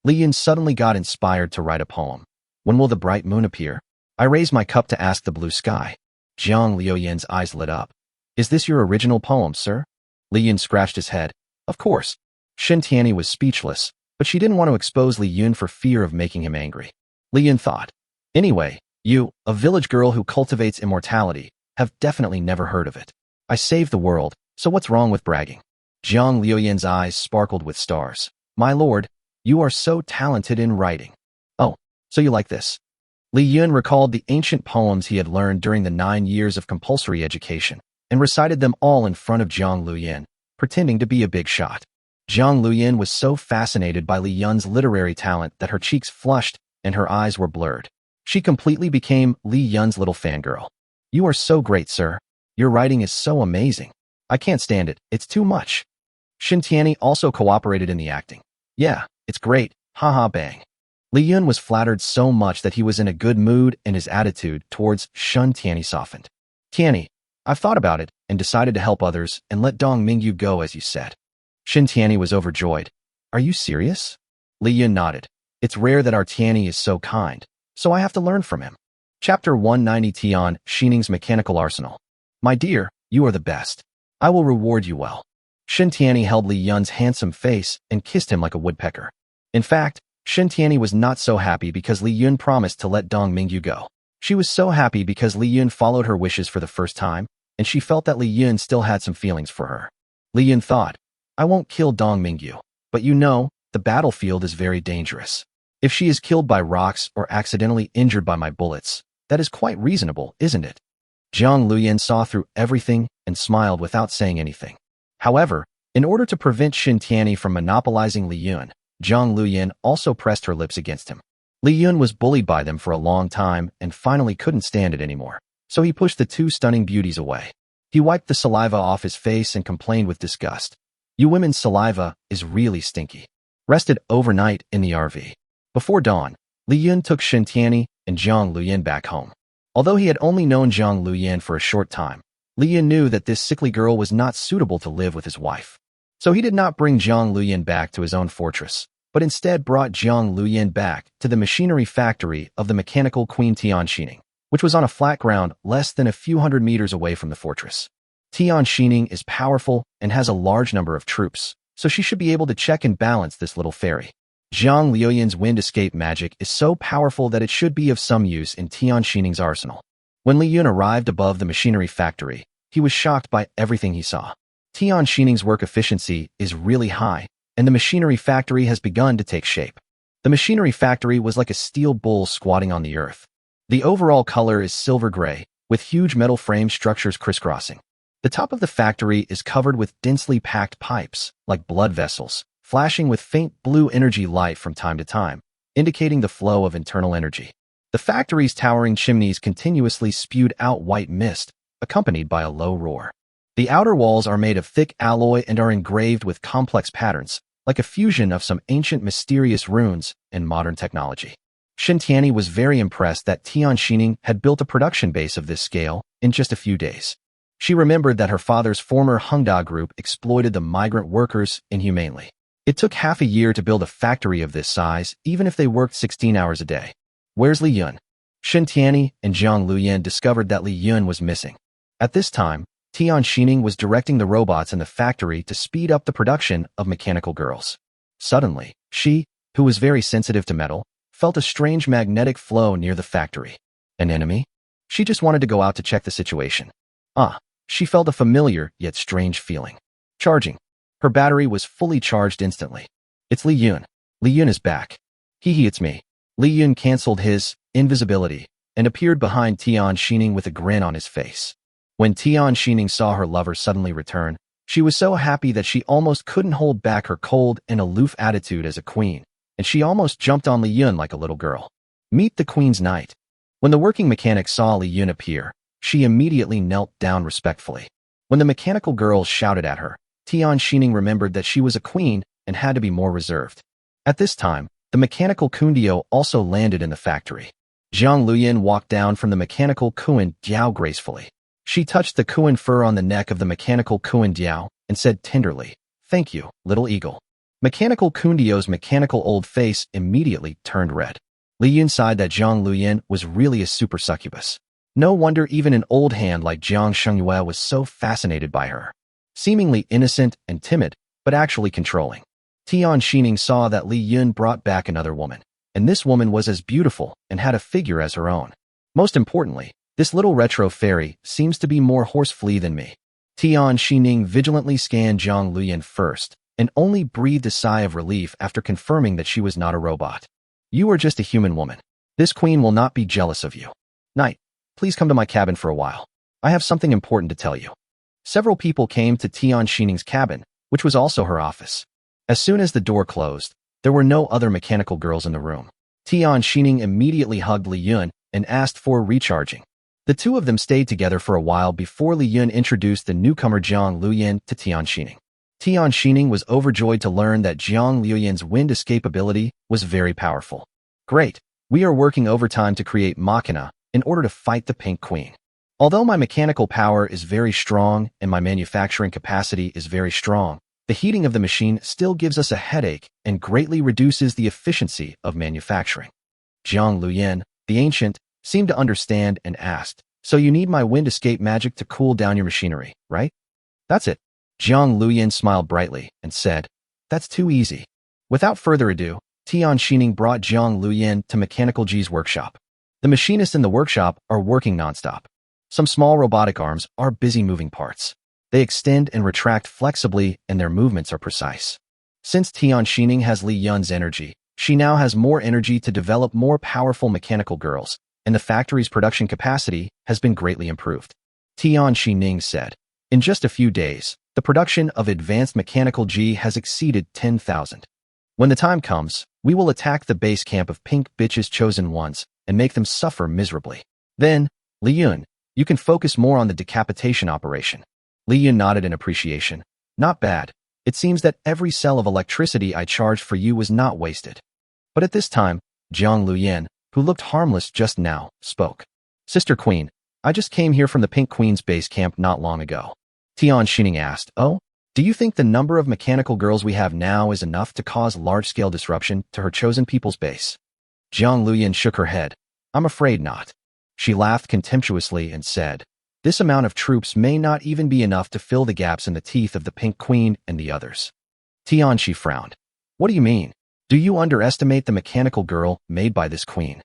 Li Yun suddenly got inspired to write a poem. When will the bright moon appear? I raised my cup to ask the blue sky. Jiang Liuyin's eyes lit up. Is this your original poem, sir? Li Yun scratched his head. Of course. Shen Tianyi was speechless, but she didn't want to expose Li Yun for fear of making him angry. Li Yun thought. Anyway, you, a village girl who cultivates immortality, have definitely never heard of it. I saved the world, so what's wrong with bragging? Jiang Liuyin's eyes sparkled with stars. My lord, you are so talented in writing. Oh, so you like this? Li Yun recalled the ancient poems he had learned during the 9 years of compulsory education, and recited them all in front of Jiang Luyin, pretending to be a big shot. Jiang Luyin was so fascinated by Li Yun's literary talent that her cheeks flushed and her eyes were blurred. She completely became Li Yun's little fangirl. You are so great, sir. Your writing is so amazing. I can't stand it, it's too much. Shen Tianyi also cooperated in the acting. Yeah, it's great, haha bang. Li Yun was flattered so much that he was in a good mood and his attitude towards Shen Tianyi softened. Tianyi, I've thought about it and decided to help others and let Dong Mingyu go as you said. Shen Tianyi was overjoyed. Are you serious? Li Yun nodded. It's rare that our Tianyi is so kind, so I have to learn from him. Chapter 190 Tian Xining's Mechanical Arsenal. My dear, you are the best. I will reward you well. Shen Tianyi held Li Yun's handsome face and kissed him like a woodpecker. In fact, Shen Tianyi was not so happy because Li Yun promised to let Dong Mingyu go. She was so happy because Li Yun followed her wishes for the first time, and she felt that Li Yun still had some feelings for her. Li Yun thought, I won't kill Dong Mingyu, but you know, the battlefield is very dangerous. If she is killed by rocks or accidentally injured by my bullets, that is quite reasonable, isn't it? Jiang Luyin saw through everything and smiled without saying anything. However, in order to prevent Shen Tianyi from monopolizing Li Yun, Jiang Luyin also pressed her lips against him. Li Yun was bullied by them for a long time and finally couldn't stand it anymore, so he pushed the two stunning beauties away. He wiped the saliva off his face and complained with disgust. You women's saliva is really stinky. Rested overnight in the RV. Before dawn, Li Yun took Shen Tianyi and Jiang Luyin back home. Although he had only known Jiang Luyin for a short time, Li Yun knew that this sickly girl was not suitable to live with his wife. So he did not bring Jiang Luyin back to his own fortress, but instead brought Jiang Luyin back to the machinery factory of the mechanical Queen Tian Xining, which was on a flat ground less than a few hundred meters away from the fortress. Tian Xining is powerful and has a large number of troops, so she should be able to check and balance this little fairy. Jiang Liuyin's wind escape magic is so powerful that it should be of some use in Tian Xining's arsenal. When Li Yun arrived above the machinery factory, he was shocked by everything he saw. Tian Xining's work efficiency is really high, and the machinery factory has begun to take shape. The machinery factory was like a steel bull squatting on the earth. The overall color is silver gray, with huge metal frame structures crisscrossing. The top of the factory is covered with densely packed pipes, like blood vessels, flashing with faint blue energy light from time to time, indicating the flow of internal energy. The factory's towering chimneys continuously spewed out white mist, accompanied by a low roar. The outer walls are made of thick alloy and are engraved with complex patterns, like a fusion of some ancient mysterious runes and modern technology. Shen Tianyi was very impressed that Tian Xining had built a production base of this scale in just a few days. She remembered that her father's former Hengda group exploited the migrant workers inhumanely. It took half a year to build a factory of this size, even if they worked 16 hours a day. Where's Li Yun? Shen Tianyi and Jiang Luyin discovered that Li Yun was missing. At this time, Tian Xining was directing the robots in the factory to speed up the production of mechanical girls. Suddenly, she, who was very sensitive to metal, felt a strange magnetic flow near the factory. An enemy? She just wanted to go out to check the situation. She felt a familiar yet strange feeling. Charging. Her battery was fully charged instantly. It's Li Yun. Li Yun is back. It's me. Li Yun canceled his invisibility and appeared behind Tian Xining with a grin on his face. When Tian Xining saw her lover suddenly return, she was so happy that she almost couldn't hold back her cold and aloof attitude as a queen, and she almost jumped on Li Yun like a little girl. Meet the Queen's Knight. When the working mechanic saw Li Yun appear, she immediately knelt down respectfully. When the mechanical girls shouted at her, Tian Xining remembered that she was a queen and had to be more reserved. At this time, the mechanical Kundio also landed in the factory. Zhang Luyan walked down from the mechanical Kuan Diao gracefully. She touched the Kuan fur on the neck of the mechanical Kuan Diao and said tenderly, "Thank you, little eagle." Mechanical Kundio's mechanical old face immediately turned red. Li Yun sighed that Zhang Luyan was really a super succubus. No wonder even an old hand like Jiang Shengyue was so fascinated by her. Seemingly innocent and timid, but actually controlling. Tian Xining saw that Li Yun brought back another woman, and this woman was as beautiful and had a figure as her own. Most importantly, this little retro fairy seems to be more horse flea than me. Tian Xining vigilantly scanned Zhang Luyan first, and only breathed a sigh of relief after confirming that she was not a robot. You are just a human woman. This queen will not be jealous of you. Knight, please come to my cabin for a while. I have something important to tell you. Several people came to Tian Xining's cabin, which was also her office. As soon as the door closed, there were no other mechanical girls in the room. Tian Xining immediately hugged Li Yun and asked for recharging. The two of them stayed together for a while before Li Yun introduced the newcomer Zhang Luyan to Tian Xining. Tian Xining was overjoyed to learn that Zhang Luyan's wind escape ability was very powerful. Great, we are working overtime to create machina in order to fight the Pink Queen. Although my mechanical power is very strong and my manufacturing capacity is very strong, the heating of the machine still gives us a headache and greatly reduces the efficiency of manufacturing. Zhang Luyan, the ancient, seemed to understand and asked, "So you need my wind escape magic to cool down your machinery, right?" "That's it." Zhang Luyan smiled brightly and said, "That's too easy." Without further ado, Tian Xining brought Zhang Luyan to Mechanical G's workshop. The machinists in the workshop are working nonstop. Some small robotic arms are busy moving parts. They extend and retract flexibly and their movements are precise. Since Tian Xining has Li Yun's energy, she now has more energy to develop more powerful mechanical girls, and the factory's production capacity has been greatly improved. Tian Xining said, "In just a few days, the production of advanced mechanical G has exceeded 10,000. When the time comes, we will attack the base camp of Pink Bitch's chosen ones and make them suffer miserably. Then, Li Yun, you can focus more on the decapitation operation." Li Yun nodded in appreciation. "Not bad. It seems that every cell of electricity I charged for you was not wasted." But at this time, Zhang Luyan, who looked harmless just now, spoke. "Sister Queen, I just came here from the Pink Queen's base camp not long ago." Tian Xining asked, "Oh, do you think the number of mechanical girls we have now is enough to cause large-scale disruption to her chosen people's base?" Zhang Luyan shook her head. "I'm afraid not." She laughed contemptuously and said, "This amount of troops may not even be enough to fill the gaps in the teeth of the Pink Queen and the others." Tian Shi frowned. "What do you mean? Do you underestimate the mechanical girl made by this queen?"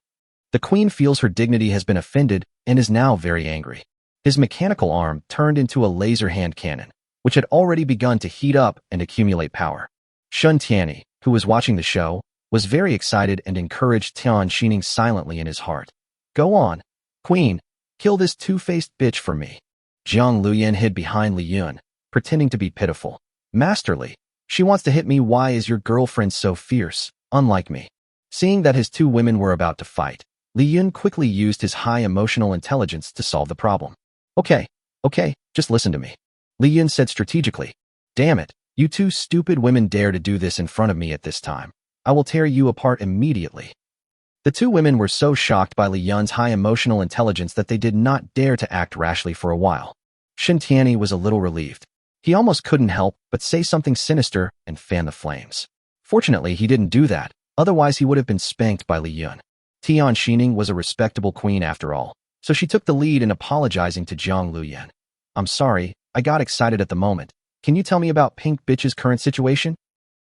The queen feels her dignity has been offended and is now very angry. His mechanical arm turned into a laser hand cannon, which had already begun to heat up and accumulate power. Shun Tianyi, who was watching the show, was very excited and encouraged Tian Xining silently in his heart. "Go on, Queen, kill this two-faced bitch for me." Zhang Luyan hid behind Li Yun, pretending to be pitiful. "Masterly, she wants to hit me. Why is your girlfriend so fierce, unlike me?" Seeing that his two women were about to fight, Li Yun quickly used his high emotional intelligence to solve the problem. Okay, just listen to me," Li Yun said strategically. "Damn it, you two stupid women dare to do this in front of me at this time. I will tear you apart immediately." The two women were so shocked by Li Yun's high emotional intelligence that they did not dare to act rashly for a while. Shen Tianyi was a little relieved. He almost couldn't help but say something sinister and fan the flames. Fortunately, he didn't do that, otherwise he would have been spanked by Li Yun. Tian Xining was a respectable queen after all, so she took the lead in apologizing to Zhang Luyan. "I'm sorry, I got excited at the moment. Can you tell me about Pink Bitch's current situation?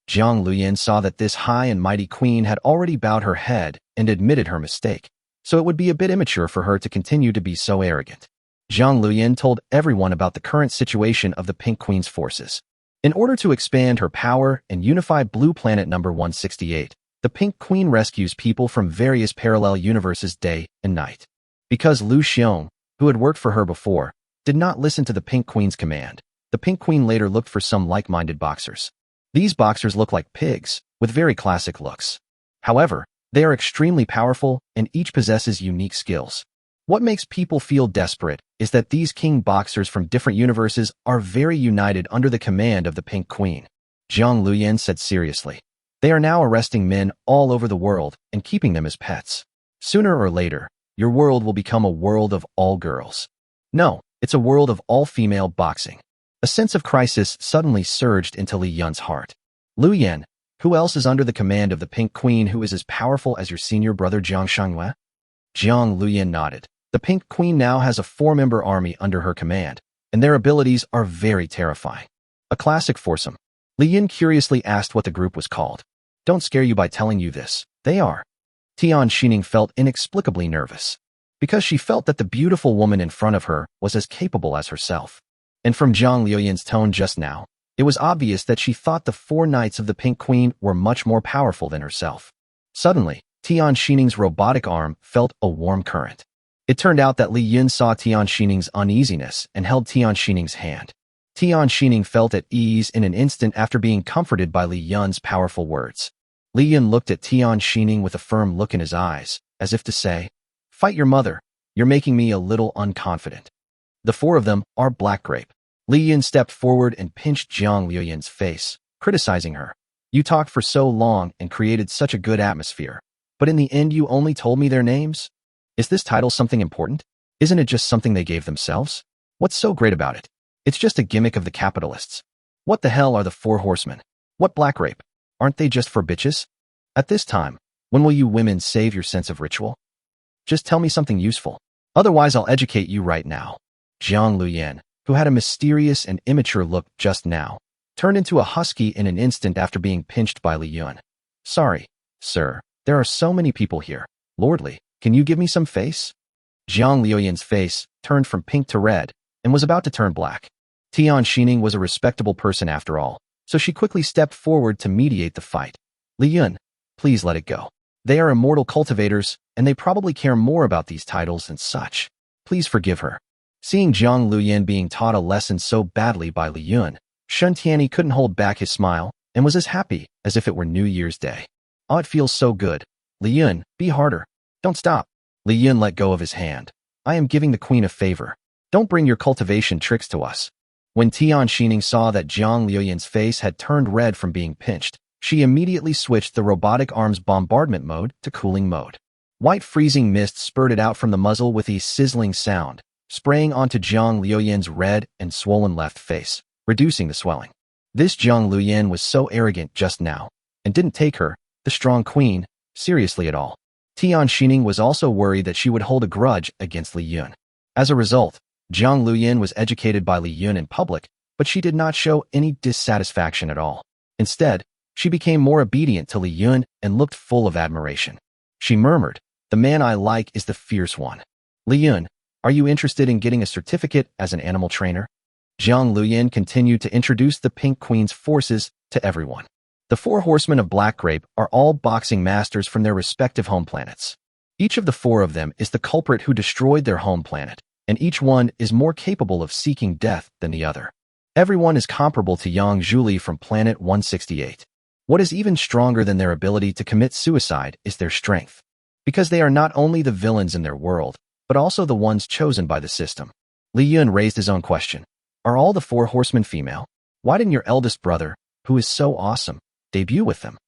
Jiang Luyin saw that this high and mighty queen had already bowed her head and admitted her mistake, so it would be a bit immature for her to continue to be so arrogant. Jiang Luyin told everyone about the current situation of the Pink Queen's forces. In order to expand her power and unify Blue Planet number 168, the Pink Queen rescues people from various parallel universes day and night. Because Lu Xiong, who had worked for her before, did not listen to the Pink Queen's command, the Pink Queen later looked for some like-minded boxers. These boxers look like pigs, with very classic looks. However, they are extremely powerful and each possesses unique skills. What makes people feel desperate is that these king boxers from different universes are very united under the command of the Pink Queen. Jiang Luyin said seriously. They are now arresting men all over the world and keeping them as pets. Sooner or later, your world will become a world of all girls. No, it's a world of all-female boxing. A sense of crisis suddenly surged into Li Yun's heart. Lu Yan, who else is under the command of the Pink Queen who is as powerful as your senior brother Jiang Shanghue? Jiang Luyin nodded. The Pink Queen now has a 4-member army under her command, and their abilities are very terrifying. A classic foursome. Li Yun curiously asked what the group was called. Don't scare you by telling you this. They are. Tian Xining felt inexplicably nervous, because she felt that the beautiful woman in front of her was as capable as herself. And from Jiang Luoyin's tone just now, it was obvious that she thought the 4 knights of the Pink Queen were much more powerful than herself. Suddenly, Tian Xining's robotic arm felt a warm current. It turned out that Li Yun saw Tian Xining's uneasiness and held Tian Xining's hand. Tian Xining felt at ease in an instant after being comforted by Li Yun's powerful words. Li Yun looked at Tian Xining with a firm look in his eyes, as if to say, "Fight your mother, you're making me a little unconfident." The 4 of them are Black Grape. Li Yun stepped forward and pinched Jiang Luoyin's face, criticizing her. You talked for so long and created such a good atmosphere, but in the end you only told me their names? Is this title something important? Isn't it just something they gave themselves? What's so great about it? It's just a gimmick of the capitalists. What the hell are the 4 horsemen? What Black Grape? Aren't they just for bitches? At this time, when will you women save your sense of ritual? Just tell me something useful. Otherwise I'll educate you right now. Jiang Luyin, who had a mysterious and immature look just now, turned into a husky in an instant after being pinched by Li Yun. Sorry, sir, there are so many people here. Lordly, can you give me some face? Jiang Luoyin's face turned from pink to red and was about to turn black. Tian Xining was a respectable person after all, so she quickly stepped forward to mediate the fight. Li Yun, please let it go. They are immortal cultivators, and they probably care more about these titles and such. Please forgive her. Seeing Jiang Luyin being taught a lesson so badly by Li Yun, Shen Tianyi couldn't hold back his smile and was as happy as if it were New Year's Day. Oh, it feels so good. Li Yun, be harder. Don't stop. Li Yun let go of his hand. I am giving the queen a favor. Don't bring your cultivation tricks to us. When Tian Xining saw that Jiang Luoyin's face had turned red from being pinched, she immediately switched the robotic arm's bombardment mode to cooling mode. White freezing mist spurted out from the muzzle with a sizzling sound, spraying onto Jiang Luoyin's red and swollen left face, reducing the swelling. This Jiang Luyin was so arrogant just now, and didn't take her, the strong queen, seriously at all. Tian Xining was also worried that she would hold a grudge against Li Yun. As a result, Jiang Luyin was educated by Li Yun in public, but she did not show any dissatisfaction at all. Instead, she became more obedient to Li Yun and looked full of admiration. She murmured, "The man I like is the fierce one. Li Yun, are you interested in getting a certificate as an animal trainer?" Jiang Luyin continued to introduce the Pink Queen's forces to everyone. The 4 horsemen of Black Grape are all boxing masters from their respective home planets. Each of the 4 of them is the culprit who destroyed their home planet, and each one is more capable of seeking death than the other. Everyone is comparable to Yang Zhuli from planet 168. What is even stronger than their ability to commit suicide is their strength, because they are not only the villains in their world, but also the ones chosen by the system. Li Yun raised his own question. Are all the 4 horsemen female? Why didn't your eldest brother, who is so awesome, debut with them?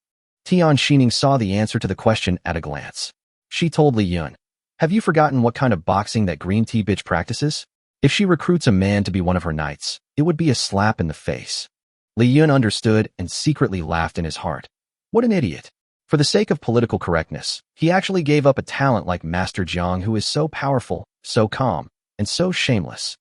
Tian Xining saw the answer to the question at a glance. She told Li Yun, "Have you forgotten what kind of boxing that green tea bitch practices? If she recruits a man to be one of her knights, it would be a slap in the face." Li Yun understood and secretly laughed in his heart. What an idiot. For the sake of political correctness, he actually gave up a talent like Master Jiang, who is so powerful, so calm, and so shameless.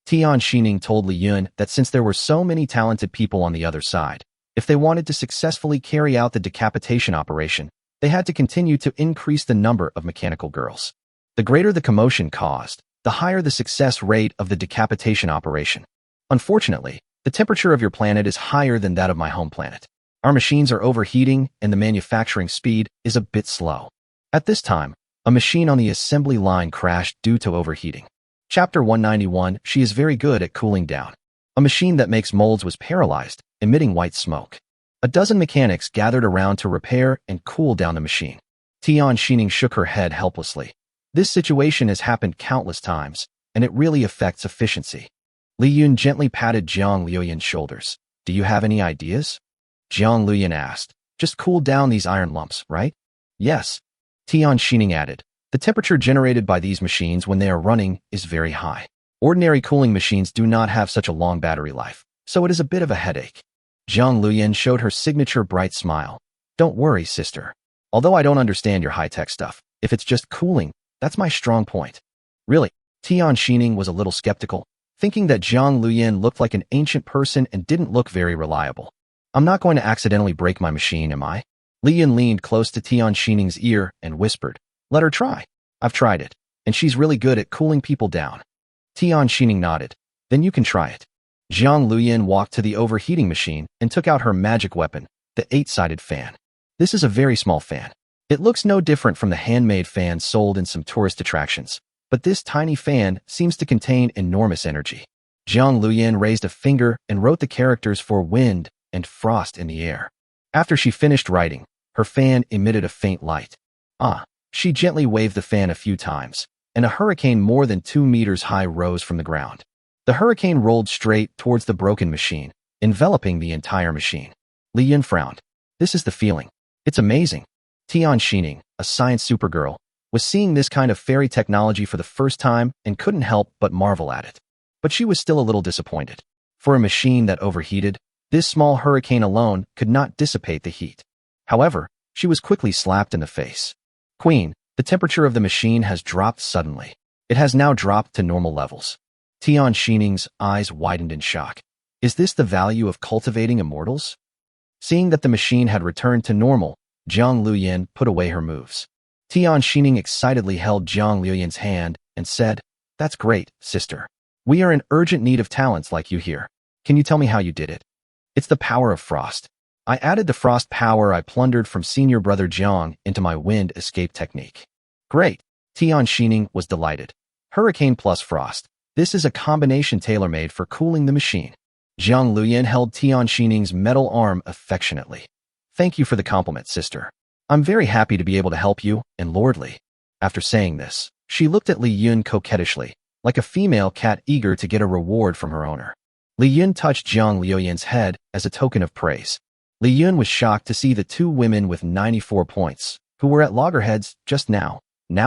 Tian Xining told Li Yun that since there were so many talented people on the other side, if they wanted to successfully carry out the decapitation operation, they had to continue to increase the number of mechanical girls. The greater the commotion caused, the higher the success rate of the decapitation operation. Unfortunately, the temperature of your planet is higher than that of my home planet. Our machines are overheating and the manufacturing speed is a bit slow. At this time, a machine on the assembly line crashed due to overheating. Chapter 191, She is very good at cooling down. A machine that makes molds was paralyzed, emitting white smoke. A dozen mechanics gathered around to repair and cool down the machine. Tian Xining shook her head helplessly. This situation has happened countless times, and it really affects efficiency. Li Yun gently patted Jiang Liuyan's shoulders. Do you have any ideas? Jiang Liuyan asked. Just cool down these iron lumps, right? Yes. Tian Xining added. The temperature generated by these machines when they are running is very high. Ordinary cooling machines do not have such a long battery life, so it is a bit of a headache. Jiang Liuyan showed her signature bright smile. Don't worry, sister. Although I don't understand your high-tech stuff, if it's just cooling, that's my strong point. Really? Tian Xining was a little skeptical, thinking that Jiang Liuyan looked like an ancient person and didn't look very reliable. I'm not going to accidentally break my machine, am I? Li Yun leaned close to Tian Xining's ear and whispered, let her try. I've tried it, and she's really good at cooling people down. Tian Xining nodded. Then you can try it. Jiang Liuyan walked to the overheating machine and took out her magic weapon, the 8-sided fan. This is a very small fan. It looks no different from the handmade fans sold in some tourist attractions, but this tiny fan seems to contain enormous energy. Jiang Liuyan raised a finger and wrote the characters for wind and frost in the air. After she finished writing, her fan emitted a faint light. She gently waved the fan a few times, and a hurricane more than 2 meters high rose from the ground. The hurricane rolled straight towards the broken machine, enveloping the entire machine. Li Yun frowned. This is the feeling. It's amazing. Tian Xining, a science supergirl, was seeing this kind of fairy technology for the first time and couldn't help but marvel at it. But she was still a little disappointed. For a machine that overheated, this small hurricane alone could not dissipate the heat. However, she was quickly slapped in the face. Queen, the temperature of the machine has dropped suddenly. It has now dropped to normal levels. Tian Xining's eyes widened in shock. Is this the value of cultivating immortals? Seeing that the machine had returned to normal, Jiang Liuyan put away her moves. Tian Xining excitedly held Jiang Liuyan's hand and said, That's great, sister. We are in urgent need of talents like you here. Can you tell me how you did it? It's the power of frost. I added the frost power I plundered from senior brother Jiang into my wind escape technique. Great. Tian Xining was delighted. Hurricane plus frost. This is a combination tailor-made for cooling the machine. Jiang Liuyan held Tian Xining's metal arm affectionately. Thank you for the compliment, sister. I'm very happy to be able to help you, and lordly. After saying this, she looked at Li Yun coquettishly, like a female cat eager to get a reward from her owner. Li Yun touched Jiang Liuyan's head as a token of praise. Li Yun was shocked to see the 2 women with 94 points, who were at loggerheads just now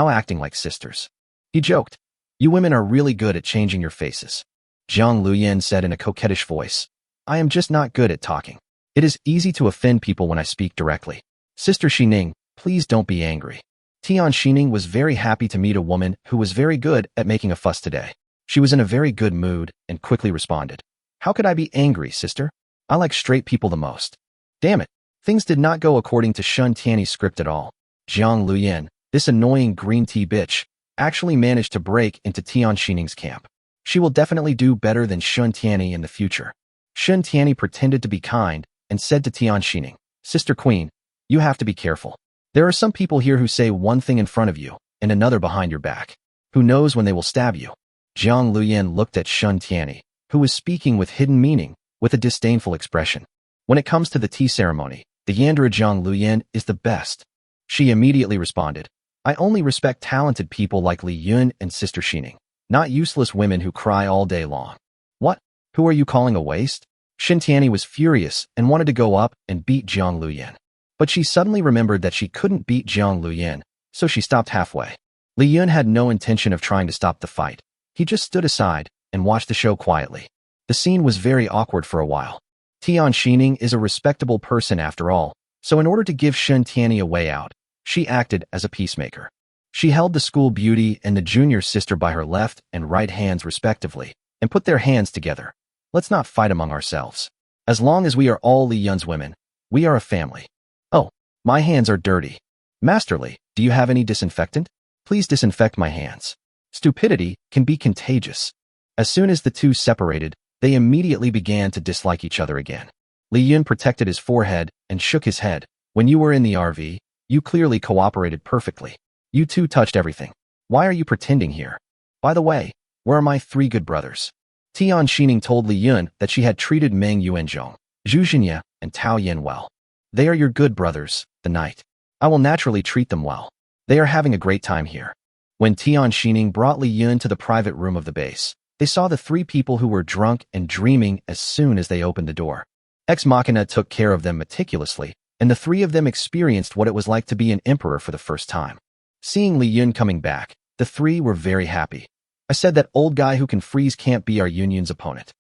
acting like sisters. He joked, You women are really good at changing your faces. Jiang Liuyan said in a coquettish voice, I am just not good at talking. It is easy to offend people when I speak directly. Sister Xining, please don't be angry. Tian Xining was very happy to meet a woman who was very good at making a fuss today. She was in a very good mood and quickly responded, How could I be angry, sister? I like straight people the most. Damn it, things did not go according to Shun Tiany's script at all. Jiang Liuyan, this annoying green tea bitch, actually managed to break into Tian Xining's camp. She will definitely do better than Shun Tiany in the future. Shun Tiany pretended to be kind and said to Tian Xining, Sister Queen, you have to be careful. There are some people here who say one thing in front of you and another behind your back. Who knows when they will stab you? Jiang Liuyan looked at Shun Tiany, who was speaking with hidden meaning, with a disdainful expression. When it comes to the tea ceremony, the Yandere Jiang Liuyan is the best. She immediately responded, I only respect talented people like Li Yun and Sister Xining, not useless women who cry all day long. What? Who are you calling a waste? Shun Tiany was furious and wanted to go up and beat Jiang Liuyan. But she suddenly remembered that she couldn't beat Jiang Liuyan, so she stopped halfway. Li Yun had no intention of trying to stop the fight. He just stood aside and watched the show quietly. The scene was very awkward for a while. Tian Xining is a respectable person after all, so in order to give Shun Tiany a way out, she acted as a peacemaker. She held the school beauty and the junior sister by her left and right hands respectively, and put their hands together. Let's not fight among ourselves. As long as we are all Li Yun's women, we are a family. Oh, my hands are dirty. Masterly, do you have any disinfectant? Please disinfect my hands. Stupidity can be contagious. As soon as the two separated, they immediately began to dislike each other again. Li Yun protected his forehead and shook his head. When you were in the RV, you clearly cooperated perfectly. You two touched everything. Why are you pretending here? By the way, where are my 3 good brothers? Tian Xining told Li Yun that she had treated Meng Yuanzhong, Zhu Xinye, and Tao Yan well. They are your good brothers, the knight. I will naturally treat them well. They are having a great time here. When Tian Xining brought Li Yun to the private room of the base, they saw the 3 people who were drunk and dreaming as soon as they opened the door. Ex Machina took care of them meticulously, and the 3 of them experienced what it was like to be an emperor for the first time. Seeing Li Yun coming back, the 3 were very happy. I said that old guy who can freeze can't be our Yunyun's opponent.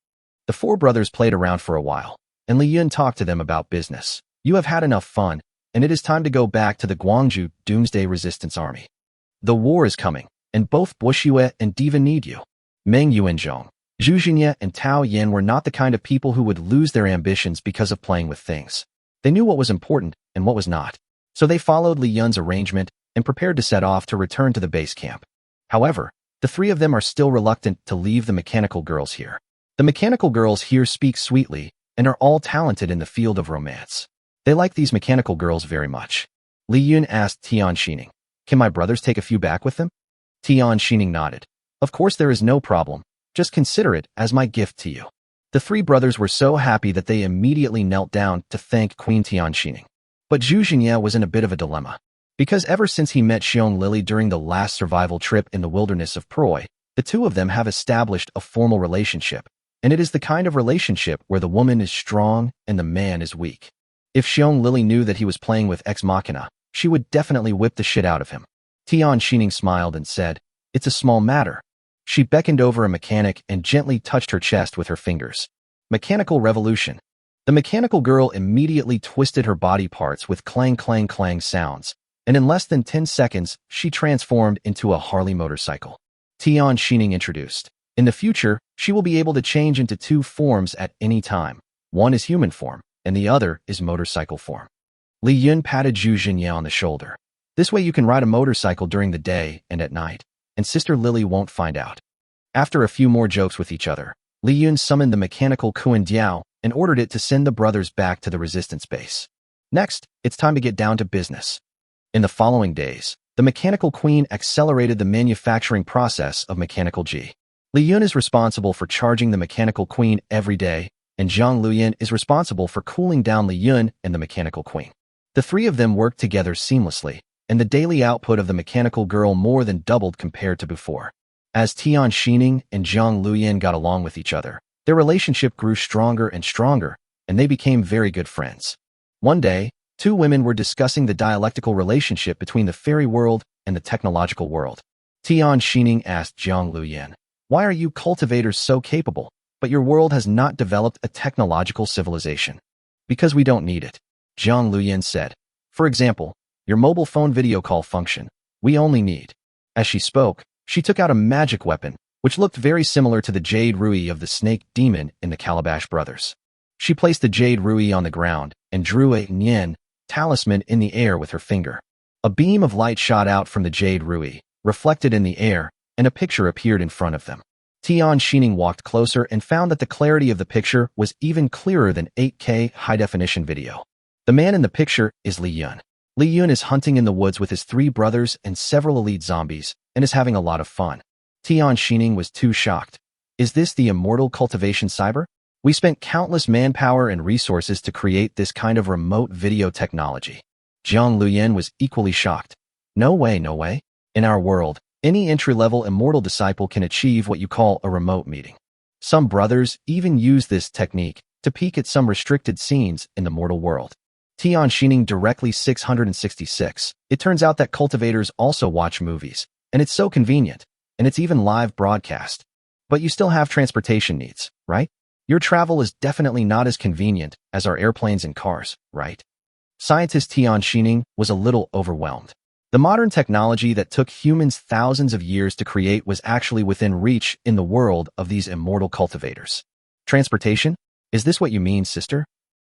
The 4 brothers played around for a while, and Li Yun talked to them about business. You have had enough fun, and it is time to go back to the Guangzhou Doomsday Resistance Army. The war is coming, and both Bushue and Diva need you. Meng Yuanzhong, Zhu Xinye, and Tao Yan were not the kind of people who would lose their ambitions because of playing with things. They knew what was important and what was not. So they followed Li Yun's arrangement and prepared to set off to return to the base camp. However, the 3 of them are still reluctant to leave the mechanical girls here. The mechanical girls here speak sweetly and are all talented in the field of romance. They like these mechanical girls very much. Li Yun asked Tian Xining, can my brothers take a few back with them? Tian Xining nodded. Of course there is no problem. Just consider it as my gift to you. The 3 brothers were so happy that they immediately knelt down to thank Queen Tian Xining. But Zhu Xinye was in a bit of a dilemma. Because ever since he met Xiong Lily during the last survival trip in the wilderness of Proi, the 2 of them have established a formal relationship, and it is the kind of relationship where the woman is strong and the man is weak. If Xiong Lily knew that he was playing with Ex Machina, she would definitely whip the shit out of him. Tian Xining smiled and said, it's a small matter. She beckoned over a mechanic and gently touched her chest with her fingers. Mechanical revolution. The mechanical girl immediately twisted her body parts with clang clang clang sounds, and in less than 10 seconds, she transformed into a Harley motorcycle. Tian Xining introduced. In the future, she will be able to change into 2 forms at any time. One is human form, and the other is motorcycle form. Li Yun patted Zhu Xinye on the shoulder. This way you can ride a motorcycle during the day and at night, and Sister Lily won't find out. After a few more jokes with each other, Li Yun summoned the mechanical Kuan Diao and ordered it to send the brothers back to the resistance base. Next, it's time to get down to business. In the following days, the mechanical queen accelerated the manufacturing process of mechanical G. Li Yun is responsible for charging the mechanical queen every day, and Zhang Luyan is responsible for cooling down Li Yun and the mechanical queen. The 3 of them worked together seamlessly, and the daily output of the mechanical girl more than doubled compared to before. As Tian Xining and Zhang Luyan got along with each other, their relationship grew stronger and stronger, and they became very good friends. One day, 2 women were discussing the dialectical relationship between the fairy world and the technological world. Tian Xining asked Zhang Luyan, why are you cultivators so capable, but your world has not developed a technological civilization? Because we don't need it, Zhang Luyan said. For example, your mobile phone video call function, we only need. As she spoke, she took out a magic weapon, which looked very similar to the Jade Rui of the Snake Demon in the Calabash Brothers. She placed the Jade Rui on the ground and drew a Nian talisman in the air with her finger. A beam of light shot out from the Jade Rui, reflected in the air, and a picture appeared in front of them. Tian Xining walked closer and found that the clarity of the picture was even clearer than 8K high-definition video. The man in the picture is Li Yun. Li Yun is hunting in the woods with his 3 brothers and several elite zombies, and is having a lot of fun. Tian Xining was too shocked. Is this the immortal cultivation cyber? We spent countless manpower and resources to create this kind of remote video technology. Zhang Luyan was equally shocked. No way, no way. In our world, any entry-level immortal disciple can achieve what you call a remote meeting. Some brothers even use this technique to peek at some restricted scenes in the mortal world. Tian Xining directly 666. It turns out that cultivators also watch movies, and it's so convenient, and it's even live broadcast. But you still have transportation needs, right? Your travel is definitely not as convenient as our airplanes and cars, right? Scientist Tian Xining was a little overwhelmed. The modern technology that took humans thousands of years to create was actually within reach in the world of these immortal cultivators. Transportation? Is this what you mean, sister?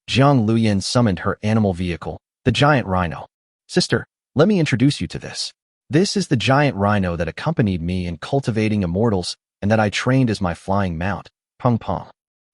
Jiang Luyan summoned her animal vehicle, the giant rhino. Sister, let me introduce you to this. This is the giant rhino that accompanied me in cultivating immortals and that I trained as my flying mount, Peng Peng.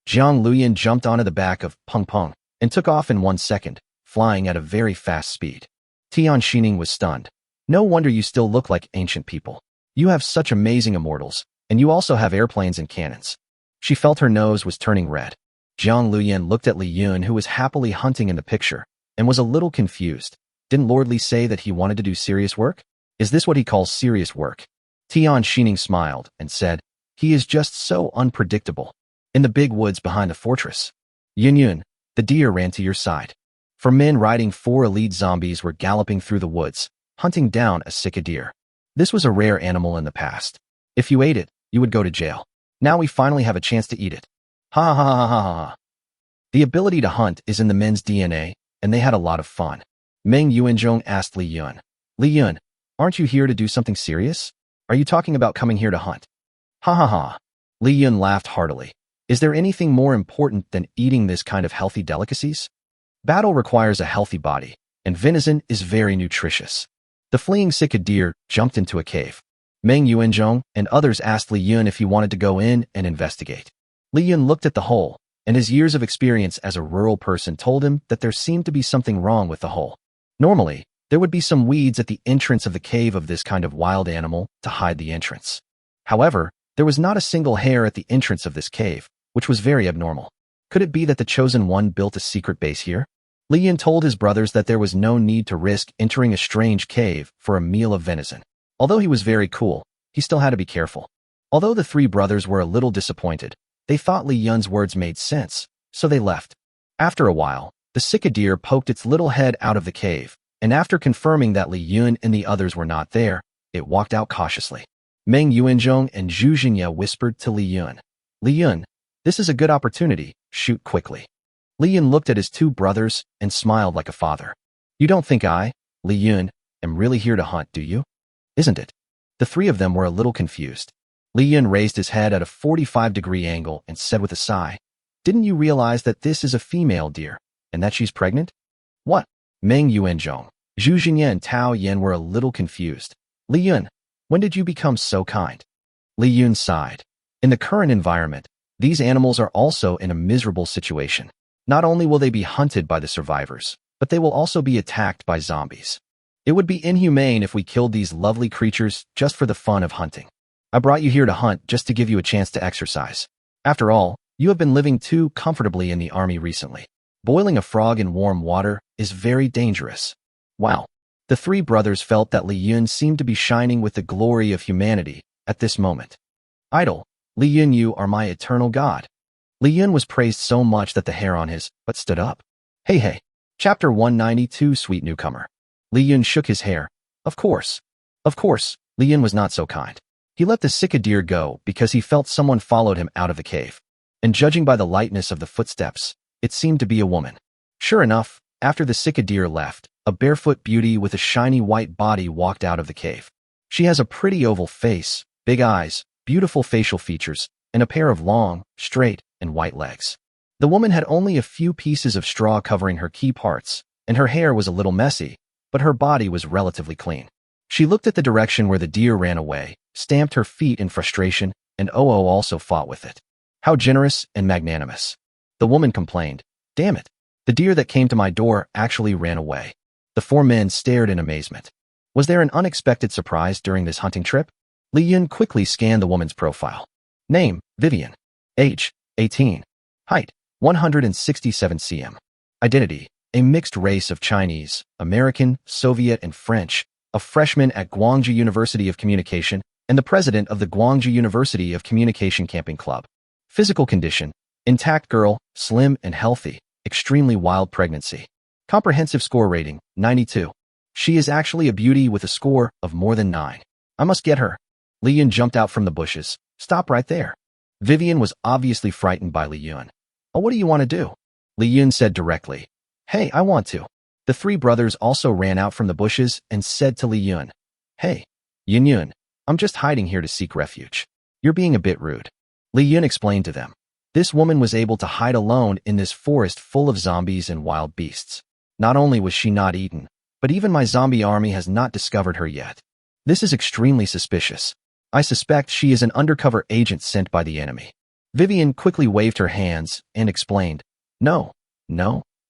Jiang Luyan jumped onto the back of Peng Peng and took off in 1 second, flying at a very fast speed. Tian Xining was stunned. No wonder you still look like ancient people. You have such amazing immortals, and you also have airplanes and cannons. She felt her nose was turning red. Jiang Luyan looked at Li Yun, who was happily hunting in the picture, and was a little confused. Didn't Lord Li say that he wanted to do serious work? Is this what he calls serious work? Tian Xining smiled and said, he is just so unpredictable. In the big woods behind the fortress, Yun, the deer ran to your side. 4 men riding 4 elite zombies were galloping through the woods, hunting down a sick deer. This was a rare animal in the past. If you ate it, you would go to jail. Now we finally have a chance to eat it. Ha ha ha ha ha. The ability to hunt is in the men's DNA, and they had a lot of fun. Meng Yuanzhong asked Li Yun. Li Yun, aren't you here to do something serious? Are you talking about coming here to hunt? Ha ha ha. Li Yun laughed heartily. Is there anything more important than eating this kind of healthy delicacies? Battle requires a healthy body, and venison is very nutritious. The fleeing sick deer jumped into a cave. Meng Yuanzhong and others asked Li Yun if he wanted to go in and investigate. Li Yun looked at the hole, and his years of experience as a rural person told him that there seemed to be something wrong with the hole. Normally, there would be some weeds at the entrance of the cave of this kind of wild animal to hide the entrance. However, there was not a single hair at the entrance of this cave, which was very abnormal. Could it be that the Chosen One built a secret base here? Li Yun told his brothers that there was no need to risk entering a strange cave for a meal of venison. Although he was very cool, he still had to be careful. Although the 3 brothers were a little disappointed, they thought Li Yun's words made sense, so they left. After a while, the sick deer poked its little head out of the cave, and after confirming that Li Yun and the others were not there, it walked out cautiously. Meng Yuanzhong and Zhu Xinye whispered to Li Yun. Li Yun, this is a good opportunity, shoot quickly. Li Yun looked at his 2 brothers and smiled like a father. You don't think I, Li Yun, am really here to hunt, do you? Isn't it? The 3 of them were a little confused. Li Yun raised his head at a 45-degree angle and said with a sigh, didn't you realize that this is a female deer, and that she's pregnant? What? Meng Yuanzhong, Zhu Xinye and Tao Yan were a little confused. Li Yun, when did you become so kind? Li Yun sighed. In the current environment, these animals are also in a miserable situation. Not only will they be hunted by the survivors, but they will also be attacked by zombies. It would be inhumane if we killed these lovely creatures just for the fun of hunting. I brought you here to hunt just to give you a chance to exercise. After all, you have been living too comfortably in the army recently. Boiling a frog in warm water is very dangerous. Wow. The 3 brothers felt that Li Yun seemed to be shining with the glory of humanity at this moment. Idol, Li Yun, you are my eternal god. Li Yun was praised so much that the hair on his butt stood up. Hey. Chapter 192, Sweet Newcomer. Li Yun shook his hair. Of course, Li Yun was not so kind. He let the sick deer go because he felt someone followed him out of the cave. And judging by the lightness of the footsteps, it seemed to be a woman. Sure enough, after the sick deer left, a barefoot beauty with a shiny white body walked out of the cave. She has a pretty oval face, big eyes, beautiful facial features, and a pair of long, straight, and white legs. The woman had only a few pieces of straw covering her key parts, and her hair was a little messy, but her body was relatively clean. She looked at the direction where the deer ran away, stamped her feet in frustration, and also fought with it. How generous and magnanimous. The woman complained, damn it, the deer that came to my door actually ran away. The 4 men stared in amazement. Was there an unexpected surprise during this hunting trip? Li Yun quickly scanned the woman's profile. Name, Vivian. Age, 18. Height, 167 cm. Identity, a mixed race of Chinese, American, Soviet, and French, a freshman at Guangzhou University of Communication, and the president of the Guangzhou University of Communication Camping Club. Physical condition, intact girl, slim and healthy, extremely wild pregnancy. Comprehensive score rating, 92. She is actually a beauty with a score of more than 9. I must get her. Li Yun jumped out from the bushes. Stop right there. Vivian was obviously frightened by Li Yun. Oh, what do you want to do? Li Yun said directly. Hey, I want to. The three brothers also ran out from the bushes and said to Li Yun, "Hey, Yun Yun, I'm just hiding here to seek refuge. You're being a bit rude." Li Yun explained to them. This woman was able to hide alone in this forest full of zombies and wild beasts. Not only was she not eaten, but even my zombie army has not discovered her yet. This is extremely suspicious. I suspect she is an undercover agent sent by the enemy. Vivian quickly waved her hands and explained, No,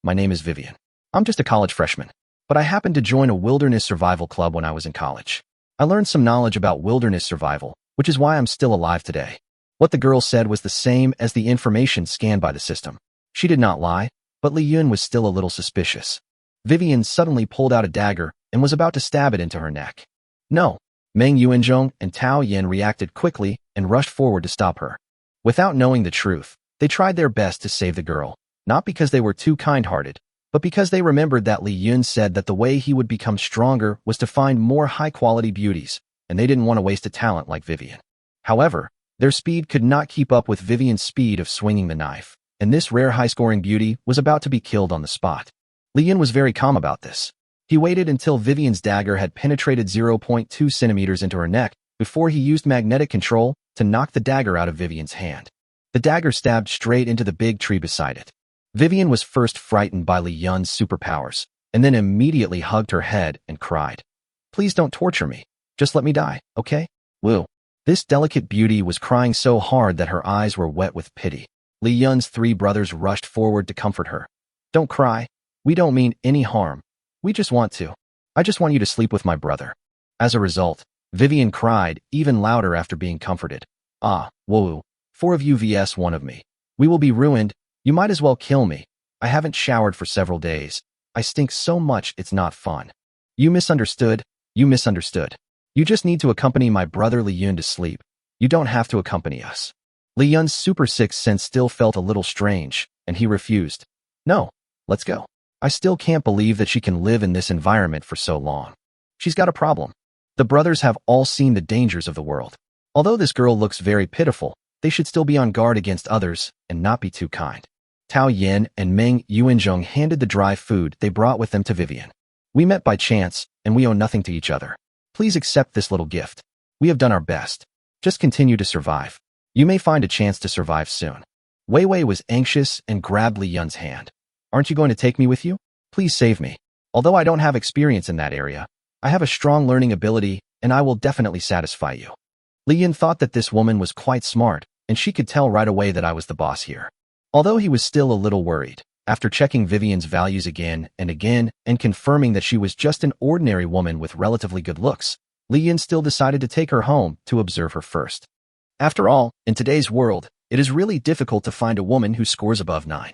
my name is Vivian. I'm just a college freshman, but I happened to join a wilderness survival club when I was in college. I learned some knowledge about wilderness survival, which is why I'm still alive today." What the girl said was the same as the information scanned by the system. She did not lie, but Li Yun was still a little suspicious. Vivian suddenly pulled out a dagger and was about to stab it into her neck. No, Meng Yuanzhong and Tao Yin reacted quickly and rushed forward to stop her. Without knowing the truth, they tried their best to save the girl, not because they were too kind-hearted, but because they remembered that Li Yun said that the way he would become stronger was to find more high-quality beauties, and they didn't want to waste a talent like Vivian. However, their speed could not keep up with Vivian's speed of swinging the knife, and this rare high-scoring beauty was about to be killed on the spot. Li Yun was very calm about this. He waited until Vivian's dagger had penetrated 0.2 centimeters into her neck before he used magnetic control to knock the dagger out of Vivian's hand. The dagger stabbed straight into the big tree beside it. Vivian was first frightened by Li Yun's superpowers, and then immediately hugged her head and cried, "Please don't torture me. Just let me die, okay?" Woo. This delicate beauty was crying so hard that her eyes were wet with pity. Li Yun's three brothers rushed forward to comfort her. "Don't cry. We don't mean any harm. I just want you to sleep with my brother." As a result, Vivian cried even louder after being comforted. "Ah, whoa, 4 of you vs 1 of me. We will be ruined. You might as well kill me. I haven't showered for several days. I stink so much it's not fun." You misunderstood. You just need to accompany my brother Li Yun to sleep. You don't have to accompany us. Li Yun's super sixth sense still felt a little strange, and he refused. "No, let's go. I still can't believe that she can live in this environment for so long. She's got a problem." The brothers have all seen the dangers of the world. Although this girl looks very pitiful, they should still be on guard against others and not be too kind. Tao Yin and Meng Yuanzhong handed the dry food they brought with them to Vivian. "We met by chance, and we owe nothing to each other. Please accept this little gift. We have done our best. Just continue to survive. You may find a chance to survive soon." Wei Wei was anxious and grabbed Li Yun's hand. "Aren't you going to take me with you? Please save me. Although I don't have experience in that area, I have a strong learning ability, and I will definitely satisfy you." Li Yun thought that this woman was quite smart, and she could tell right away that I was the boss here. Although he was still a little worried, after checking Vivian's values again and confirming that she was just an ordinary woman with relatively good looks, Li Yun still decided to take her home to observe her first. After all, in today's world, it is really difficult to find a woman who scores above 9.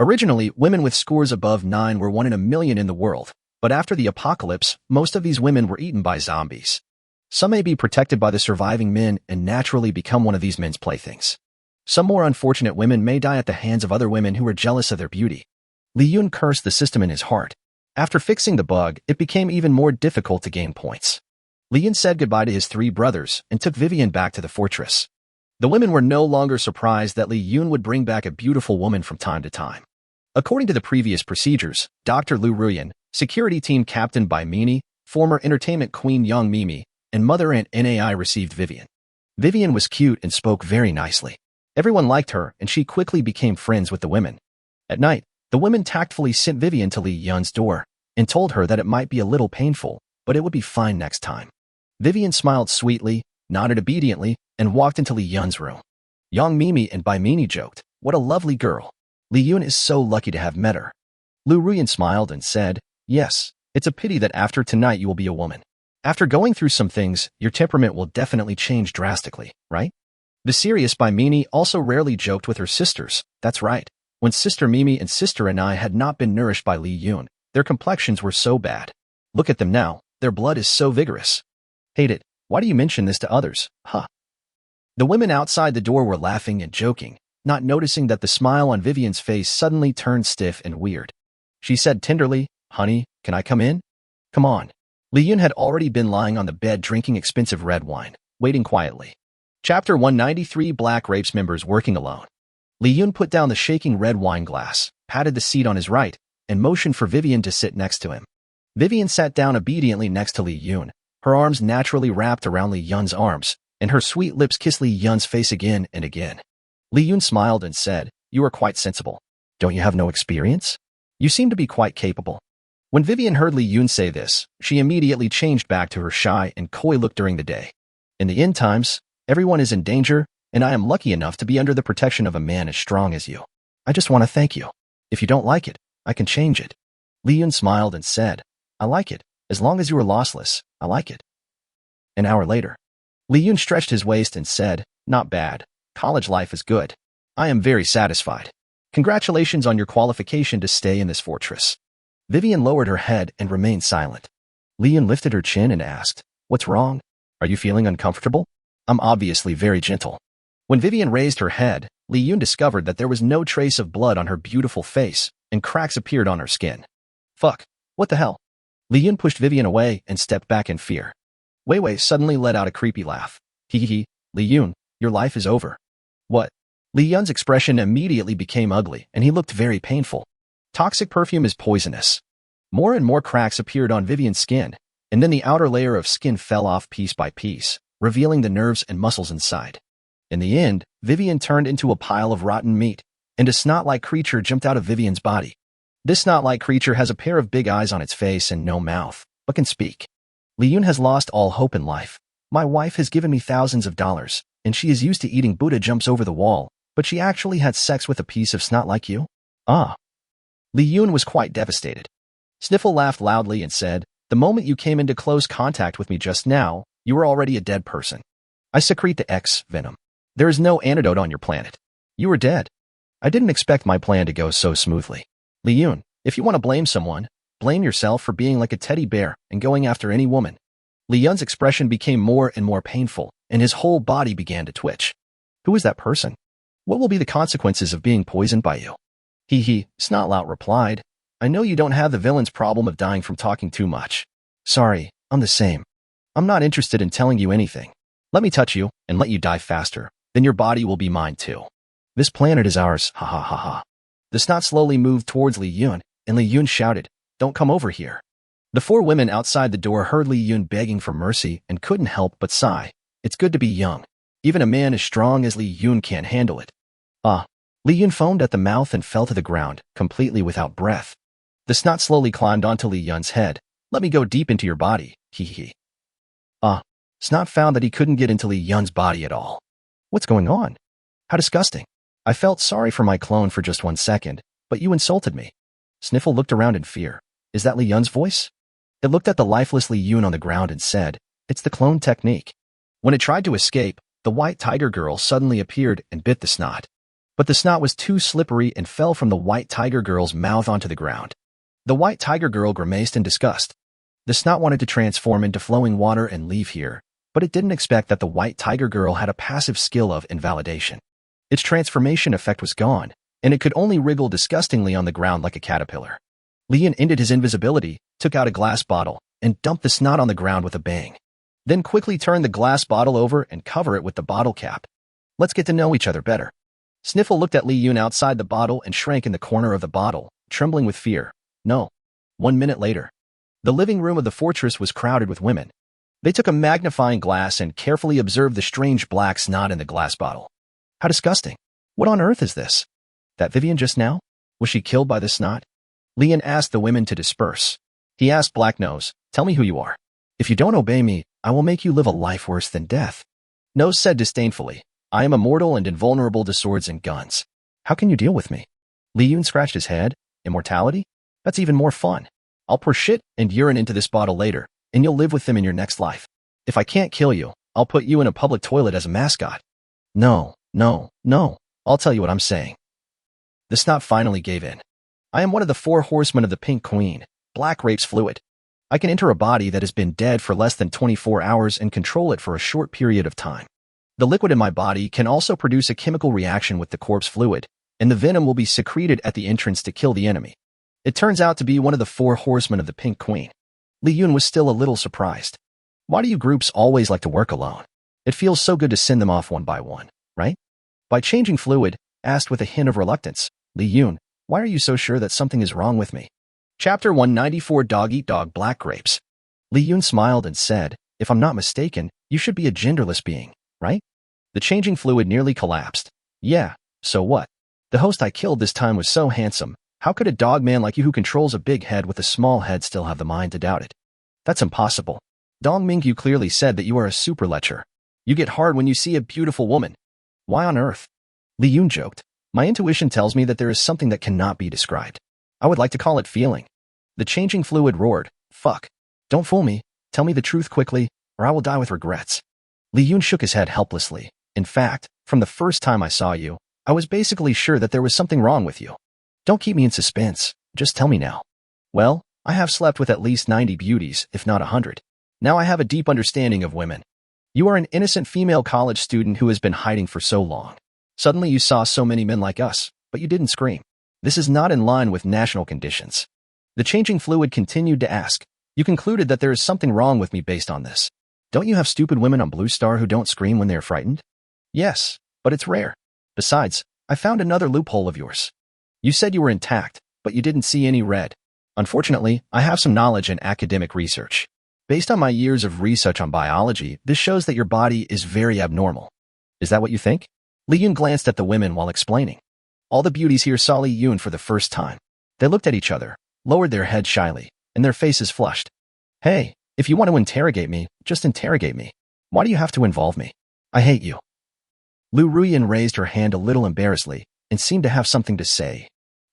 Originally, women with scores above 9 were 1 in a million in the world, but after the apocalypse, most of these women were eaten by zombies. Some may be protected by the surviving men and naturally become one of these men's playthings. Some more unfortunate women may die at the hands of other women who are jealous of their beauty. Li Yun cursed the system in his heart. After fixing the bug, it became even more difficult to gain points. Li Yun said goodbye to his 3 brothers and took Vivian back to the fortress. The women were no longer surprised that Li Yun would bring back a beautiful woman from time to time. According to the previous procedures, Dr. Lu Ruyan, security team captained by Mini, former entertainment queen Yang Mimi, and Mother Aunt Nai received Vivian. Vivian was cute and spoke very nicely. Everyone liked her, and she quickly became friends with the women. At night, the women tactfully sent Vivian to Li Yun's door and told her that it might be a little painful, but it would be fine next time. Vivian smiled sweetly, nodded obediently, and walked into Li Yun's room. Yang Mimi and Baimini joked, "What a lovely girl. Li Yun is so lucky to have met her." Lu Ruyan smiled and said, "Yes, it's a pity that after tonight you will be a woman. After going through some things, your temperament will definitely change drastically, right?" The serious Baimini also rarely joked with her sisters. That's right. When Sister Mimi and Sister Anai had not been nourished by Li Yun, their complexions were so bad. Look at them now. Their blood is so vigorous. Hate it. Why do you mention this to others? Huh. The women outside the door were laughing and joking, not noticing that the smile on Vivian's face suddenly turned stiff and weird. She said tenderly, "Honey, can I come in?" "Come on." Li Yun had already been lying on the bed drinking expensive red wine, waiting quietly. Chapter 193 Black Rapes Members Working Alone. Li Yun put down the shaking red wine glass, patted the seat on his right, and motioned for Vivian to sit next to him. Vivian sat down obediently next to Li Yun, her arms naturally wrapped around Li Yun's arms, and her sweet lips kissed Li Yun's face again and again. Li Yun smiled and said, "You are quite sensible. Don't you have no experience? You seem to be quite capable." When Vivian heard Li Yun say this, she immediately changed back to her shy and coy look during the day. In the end times, everyone is in danger, and I am lucky enough to be under the protection of a man as strong as you. I just want to thank you. If you don't like it, I can change it. Li Yun smiled and said, "I like it. As long as you are lossless, I like it." An hour later, Li Yun stretched his waist and said, "Not bad. College life is good. I am very satisfied. Congratulations on your qualification to stay in this fortress." Vivian lowered her head and remained silent. Li Yun lifted her chin and asked, "What's wrong? Are you feeling uncomfortable?" "I'm obviously very gentle." When Vivian raised her head, Li Yun discovered that there was no trace of blood on her beautiful face, and cracks appeared on her skin. "Fuck, what the hell?" Li Yun pushed Vivian away and stepped back in fear. Wei Wei suddenly let out a creepy laugh. "Hee, Li Yun, your life is over." "What?" Li Yun's expression immediately became ugly, and he looked very painful. Toxic perfume is poisonous. More and more cracks appeared on Vivian's skin, and then the outer layer of skin fell off piece by piece, revealing the nerves and muscles inside. In the end, Vivian turned into a pile of rotten meat, and a snot-like creature jumped out of Vivian's body. This snot-like creature has a pair of big eyes on its face and no mouth, but can speak. "Li Yun has lost all hope in life. My wife has given me thousands of dollars, and she is used to eating Buddha jumps over the wall, but she actually had sex with a piece of snot like you?" "Ah." Li Yun was quite devastated. Sniffle laughed loudly and said, "The moment you came into close contact with me just now, you were already a dead person. I secrete the X venom. There is no antidote on your planet. You are dead." I didn't expect my plan to go so smoothly. Li Yun, if you want to blame someone, blame yourself for being like a teddy bear and going after any woman. Li Yun's expression became more and more painful, and his whole body began to twitch. "Who is that person? What will be the consequences of being poisoned by you?" "Hee, Snotlout replied, "I know you don't have the villain's problem of dying from talking too much. Sorry, I'm the same. I'm not interested in telling you anything. Let me touch you and let you die faster, then your body will be mine too. This planet is ours, ha ha ha ha." The snot slowly moved towards Li Yun, and Li Yun shouted, "Don't come over here." The four women outside the door heard Li Yun begging for mercy and couldn't help but sigh. It's good to be young. Even a man as strong as Li Yun can't handle it. "Ah." Li Yun foamed at the mouth and fell to the ground, completely without breath. The snot slowly climbed onto Li Yun's head. "Let me go deep into your body, hee. Ah. Snot found that he couldn't get into Li Yun's body at all. "What's going on? How disgusting. I felt sorry for my clone for just 1 second, but you insulted me." Sniffle looked around in fear. Is that Li Yun's voice? It looked at the lifeless Li Yun on the ground and said, "It's the clone technique." When it tried to escape, the white tiger girl suddenly appeared and bit the snot. But the snot was too slippery and fell from the white tiger girl's mouth onto the ground. The white tiger girl grimaced in disgust. The snot wanted to transform into flowing water and leave here, but it didn't expect that the white tiger girl had a passive skill of invalidation. Its transformation effect was gone, and it could only wriggle disgustingly on the ground like a caterpillar. Li Yun ended his invisibility, took out a glass bottle, and dumped the snot on the ground with a bang. Then quickly turned the glass bottle over and cover it with the bottle cap. "Let's get to know each other better." Sniffle looked at Li Yun outside the bottle and shrank in the corner of the bottle, trembling with fear. No. 1 minute later, the living room of the fortress was crowded with women. They took a magnifying glass and carefully observed the strange black snot in the glass bottle. How disgusting. What on earth is this? That Vivian just now? Was she killed by the snot? Li Yun asked the women to disperse. He asked Black Nose, "Tell me who you are. If you don't obey me, I will make you live a life worse than death." Nose said disdainfully, "I am immortal and invulnerable to swords and guns. How can you deal with me?" Li Yun scratched his head. "Immortality? That's even more fun. I'll pour shit and urine into this bottle later, and you'll live with them in your next life. If I can't kill you, I'll put you in a public toilet as a mascot." No. I'll tell you what I'm saying." The snot finally gave in. "I am one of the 4 horsemen of the Pink Queen, Black Rape's fluid. I can enter a body that has been dead for less than 24 hours and control it for a short period of time. The liquid in my body can also produce a chemical reaction with the corpse fluid, and the venom will be secreted at the entrance to kill the enemy. It turns out to be one of the 4 horsemen of the Pink Queen." Li Yun was still a little surprised. Why do you groups always like to work alone? It feels so good to send them off one by one, right? By changing fluid, asked with a hint of reluctance, Li Yun, Why are you so sure that something is wrong with me? Chapter 194 Dog Eat Dog Black Grapes. Li Yun smiled and said, if I'm not mistaken, you should be a genderless being, right? The changing fluid nearly collapsed. Yeah, so what? The host I killed this time was so handsome. How could a dog man like you who controls a big head with a small head still have the mind to doubt it? That's impossible. Dong Mingyu clearly said that you are a super lecher. You get hard when you see a beautiful woman. Why on earth? Li Yun joked. My intuition tells me that there is something that cannot be described. I would like to call it feeling. The changing fluid roared. Fuck. Don't fool me. Tell me the truth quickly, or I will die with regrets. Li Yun shook his head helplessly. In fact, from the first time I saw you, I was basically sure that there was something wrong with you. Don't keep me in suspense. Just tell me now. Well, I have slept with at least 90 beauties, if not 100. Now I have a deep understanding of women. You are an innocent female college student who has been hiding for so long. Suddenly you saw so many men like us, but you didn't scream. This is not in line with national conditions. The changing fluid continued to ask. You concluded that there is something wrong with me based on this. Don't you have stupid women on Blue Star who don't scream when they are frightened? Yes, but it's rare. Besides, I found another loophole of yours. You said you were intact, but you didn't see any red. Unfortunately, I have some knowledge in academic research. Based on my years of research on biology, this shows that your body is very abnormal. Is that what you think? Li Yun glanced at the women while explaining. All the beauties here saw Li Yun for the first time. They looked at each other, lowered their heads shyly, and their faces flushed. Hey, if you want to interrogate me, just interrogate me. Why do you have to involve me? I hate you. Lu Ruyan raised her hand a little embarrassedly and seemed to have something to say.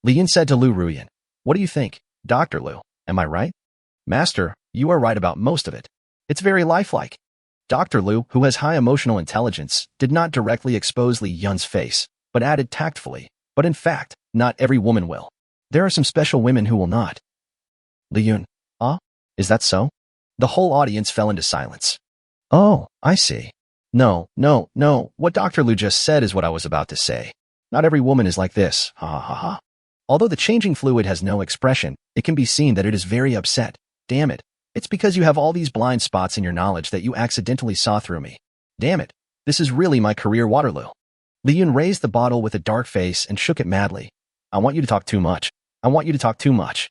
Li Yun said to Lu Ruyan, what do you think, Dr. Lu? Am I right? Master, you are right about most of it. It's very lifelike. Dr. Lu, who has high emotional intelligence, did not directly expose Li Yun's face, but added tactfully, but in fact, not every woman will. There are some special women who will not. Li Yun, is that so? The whole audience fell into silence. Oh, I see. No, what Dr. Lu just said is what I was about to say. Not every woman is like this, ha ha ha ha. Although the changing fluid has no expression, it can be seen that it is very upset. Damn it. It's because you have all these blind spots in your knowledge that you accidentally saw through me. Damn it. This is really my career Waterloo. Li Yun raised the bottle with a dark face and shook it madly. I want you to talk too much. I want you to talk too much.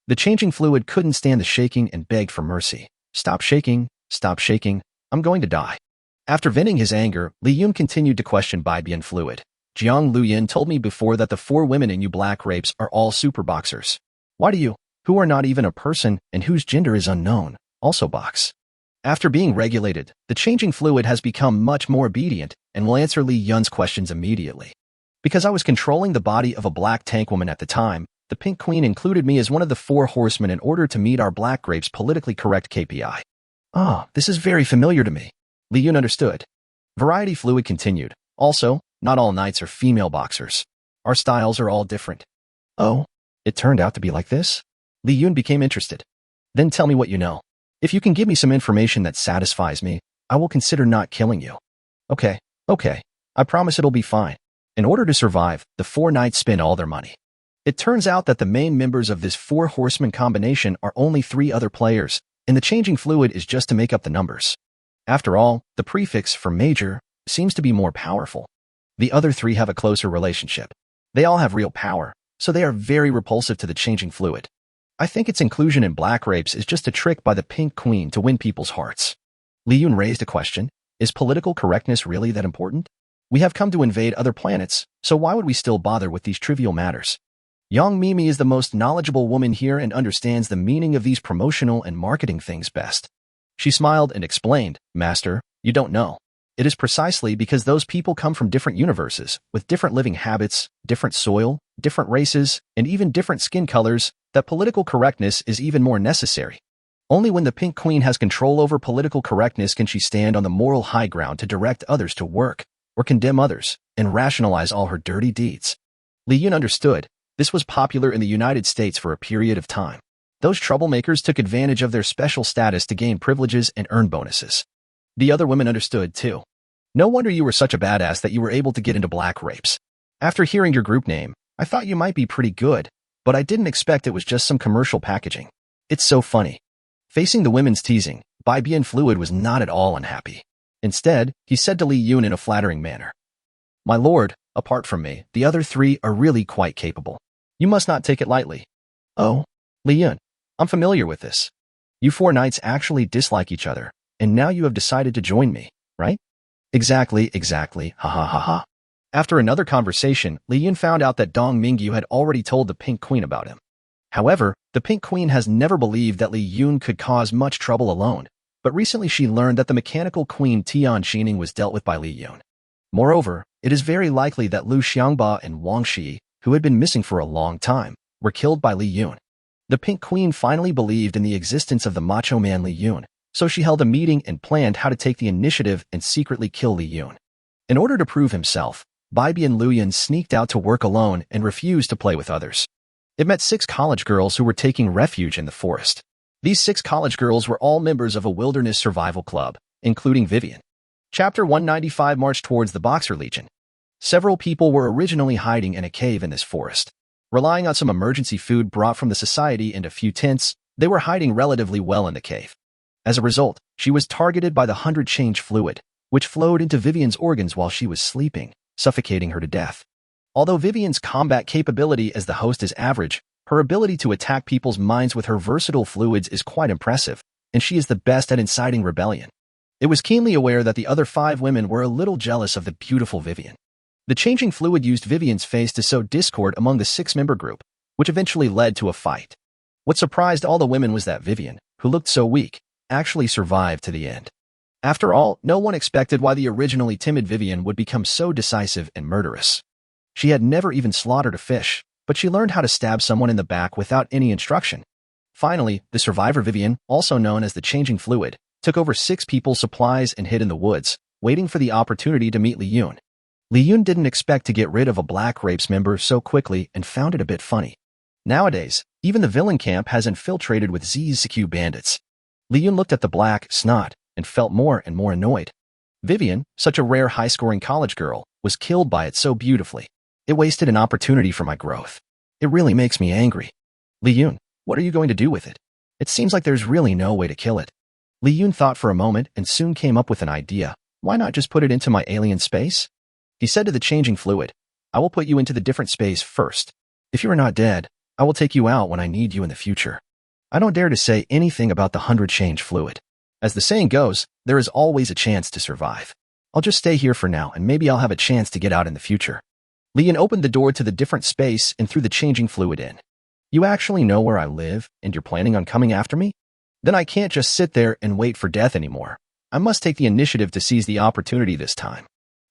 The changing fluid couldn't stand the shaking and begged for mercy. Stop shaking. Stop shaking. I'm going to die. After venting his anger, Li Yun continued to question Bibian fluid. Jiang Luyin told me before that the 4 women in you black rapes are all super boxers. Why do you, who are not even a person and whose gender is unknown, also box? After being regulated, the changing fluid has become much more obedient and will answer Li Yun's questions immediately. Because I was controlling the body of a black tank woman at the time, the Pink Queen included me as one of the 4 horsemen in order to meet our black grapes politically correct KPI. This is very familiar to me. Li Yun understood. Variety fluid continued. Also, not all knights are female boxers. Our styles are all different. Oh, it turned out to be like this? Li Yun became interested. Then tell me what you know. If you can give me some information that satisfies me, I will consider not killing you. Okay. I promise it'll be fine. In order to survive, the 4 knights spend all their money. It turns out that the main members of this 4 horseman combination are only 3 other players, and the changing fluid is just to make up the numbers. After all, the prefix for major seems to be more powerful. The other 3 have a closer relationship. They all have real power, so they are very repulsive to the changing fluid. I think its inclusion in black rapes is just a trick by the Pink Queen to win people's hearts. Li Yun raised a question. Is political correctness really that important? We have come to invade other planets, so why would we still bother with these trivial matters? Yang Mimi is the most knowledgeable woman here and understands the meaning of these promotional and marketing things best. She smiled and explained, Master, you don't know. It is precisely because those people come from different universes, with different living habits, different soil, different races, and even different skin colors, that political correctness is even more necessary. Only when the Pink Queen has control over political correctness can she stand on the moral high ground to direct others to work, or condemn others, and rationalize all her dirty deeds. Li Yun understood. This was popular in the United States for a period of time. Those troublemakers took advantage of their special status to gain privileges and earn bonuses. The other women understood, too. No wonder you were such a badass that you were able to get into black rapes. After hearing your group name, I thought you might be pretty good, but I didn't expect it was just some commercial packaging. It's so funny. Facing the women's teasing, Bibian Fluid was not at all unhappy. Instead, he said to Li Yun in a flattering manner, My lord, apart from me, the other 3 are really quite capable. You must not take it lightly. Oh, Li Yun, I'm familiar with this. You four knights actually dislike each other, and now you have decided to join me, right? Exactly, ha ha ha ha. After another conversation, Li Yun found out that Dong Mingyu had already told the Pink Queen about him. However, the Pink Queen has never believed that Li Yun could cause much trouble alone, but recently she learned that the mechanical queen Tian Xining was dealt with by Li Yun. Moreover, it is very likely that Lu Xiangba and Wang Shi, who had been missing for a long time, were killed by Li Yun. The Pink Queen finally believed in the existence of the macho man Li Yun, so she held a meeting and planned how to take the initiative and secretly kill Li Yun. In order to prove himself, Baibian Lu Yun sneaked out to work alone and refused to play with others. It met 6 college girls who were taking refuge in the forest. These 6 college girls were all members of a wilderness survival club, including Vivian. Chapter 195 marched towards the Boxer Legion. Several people were originally hiding in a cave in this forest. Relying on some emergency food brought from the society and a few tents, they were hiding relatively well in the cave. As a result, she was targeted by the 100-change fluid, which flowed into Vivian's organs while she was sleeping, suffocating her to death. Although Vivian's combat capability as the host is average, her ability to attack people's minds with her versatile fluids is quite impressive, and she is the best at inciting rebellion. It was keenly aware that the other 5 women were a little jealous of the beautiful Vivian. The changing fluid used Vivian's face to sow discord among the 6-member group, which eventually led to a fight. What surprised all the women was that Vivian, who looked so weak, actually survived to the end. After all, no one expected why the originally timid Vivian would become so decisive and murderous. She had never even slaughtered a fish, but she learned how to stab someone in the back without any instruction. Finally, the survivor Vivian, also known as the changing fluid, took over 6 people's supplies and hid in the woods, waiting for the opportunity to meet Li Yun. Li Yun didn't expect to get rid of a Black Rapes member so quickly and found it a bit funny. Nowadays, even the villain camp has infiltrated with ZZQ bandits. Li Yun looked at the black snot and felt more and more annoyed. Vivian, such a rare high-scoring college girl, was killed by it so beautifully. It wasted an opportunity for my growth. It really makes me angry. Li Yun, what are you going to do with it? It seems like there's really no way to kill it. Li Yun thought for a moment and soon came up with an idea. Why not just put it into my alien space? He said to the changing fluid, I will put you into the different space first. If you are not dead, I will take you out when I need you in the future. I don't dare to say anything about the 100-change fluid. As the saying goes, there is always a chance to survive. I'll just stay here for now and maybe I'll have a chance to get out in the future. Li Yun opened the door to the different space and threw the changing fluid in. You actually know where I live and you're planning on coming after me? Then I can't just sit there and wait for death anymore. I must take the initiative to seize the opportunity this time.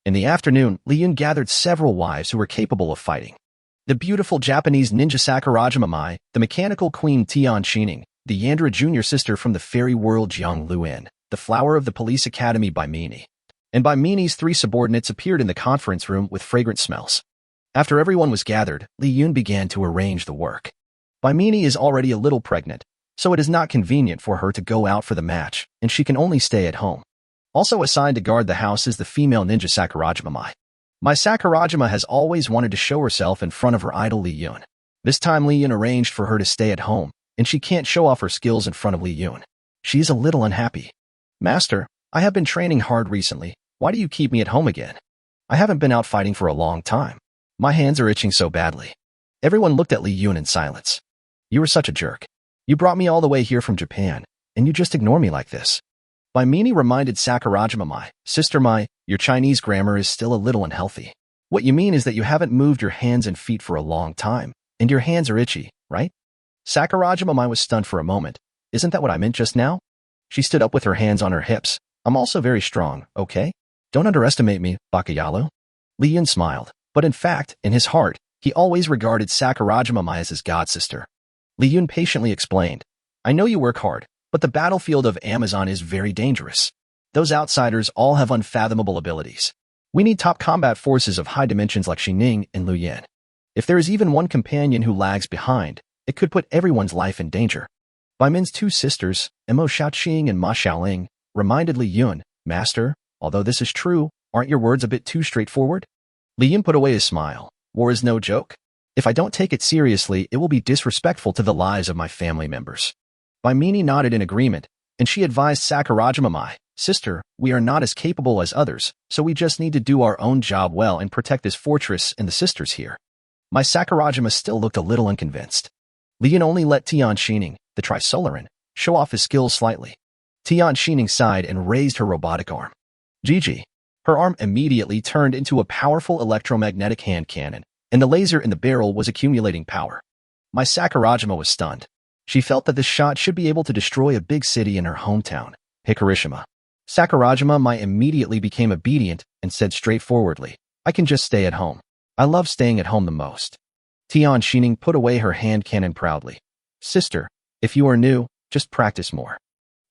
In the afternoon, Li Yun gathered several wives who were capable of fighting. The beautiful Japanese ninja Sakurajima Mai, the mechanical queen Tian Xining, the Yandra junior sister from the fairy world Jiang Luan, the flower of the police academy Baimini. And Baimini's 3 subordinates appeared in the conference room with fragrant smells. After everyone was gathered, Li Yun began to arrange the work. Baimini is already a little pregnant, so it is not convenient for her to go out for the match, and she can only stay at home. Also assigned to guard the house is the female ninja Sakurajima Mai. My Sakurajima has always wanted to show herself in front of her idol Li Yun. This time Li Yun arranged for her to stay at home, and she can't show off her skills in front of Li Yun. She is a little unhappy. Master, I have been training hard recently. Why do you keep me at home again? I haven't been out fighting for a long time. My hands are itching so badly. Everyone looked at Li Yun in silence. You were such a jerk. You brought me all the way here from Japan, and you just ignore me like this. Baimini reminded Sakurajima Mai, Sister Mai, your Chinese grammar is still a little unhealthy. What you mean is that you haven't moved your hands and feet for a long time, and your hands are itchy, right? Sakurajima Mai was stunned for a moment. Isn't that what I meant just now? She stood up with her hands on her hips. I'm also very strong, okay? Don't underestimate me, Bakayalu. Li Yun smiled, but in fact, in his heart, he always regarded Sakurajima Mai as his godsister. Li Yun patiently explained, I know you work hard, but the battlefield of Amazon is very dangerous. Those outsiders all have unfathomable abilities. We need top combat forces of high dimensions like Xining and Lu Yan. If there is even one companion who lags behind, it could put everyone's life in danger. Bai Min's 2 sisters, Mo Xiaoqing and Ma Xiaoling, reminded Li Yun, Master, although this is true, aren't your words a bit too straightforward? Li Yun put away his smile. War is no joke. If I don't take it seriously, it will be disrespectful to the lives of my family members. Baimini nodded in agreement, and she advised Sakurajima Mai, Sister, we are not as capable as others, so we just need to do our own job well and protect this fortress and the sisters here. My Sakurajima still looked a little unconvinced. Li Yun only let Tian Xining, the Trisolaran, show off his skills slightly. Tian Xining sighed and raised her robotic arm. Gigi. Her arm immediately turned into a powerful electromagnetic hand cannon, and the laser in the barrel was accumulating power. My Sakurajima was stunned. She felt that this shot should be able to destroy a big city in her hometown, Hikarishima. Sakurajima immediately became obedient and said straightforwardly, I can just stay at home. I love staying at home the most. Tian Xining put away her hand cannon proudly. Sister, if you are new, just practice more.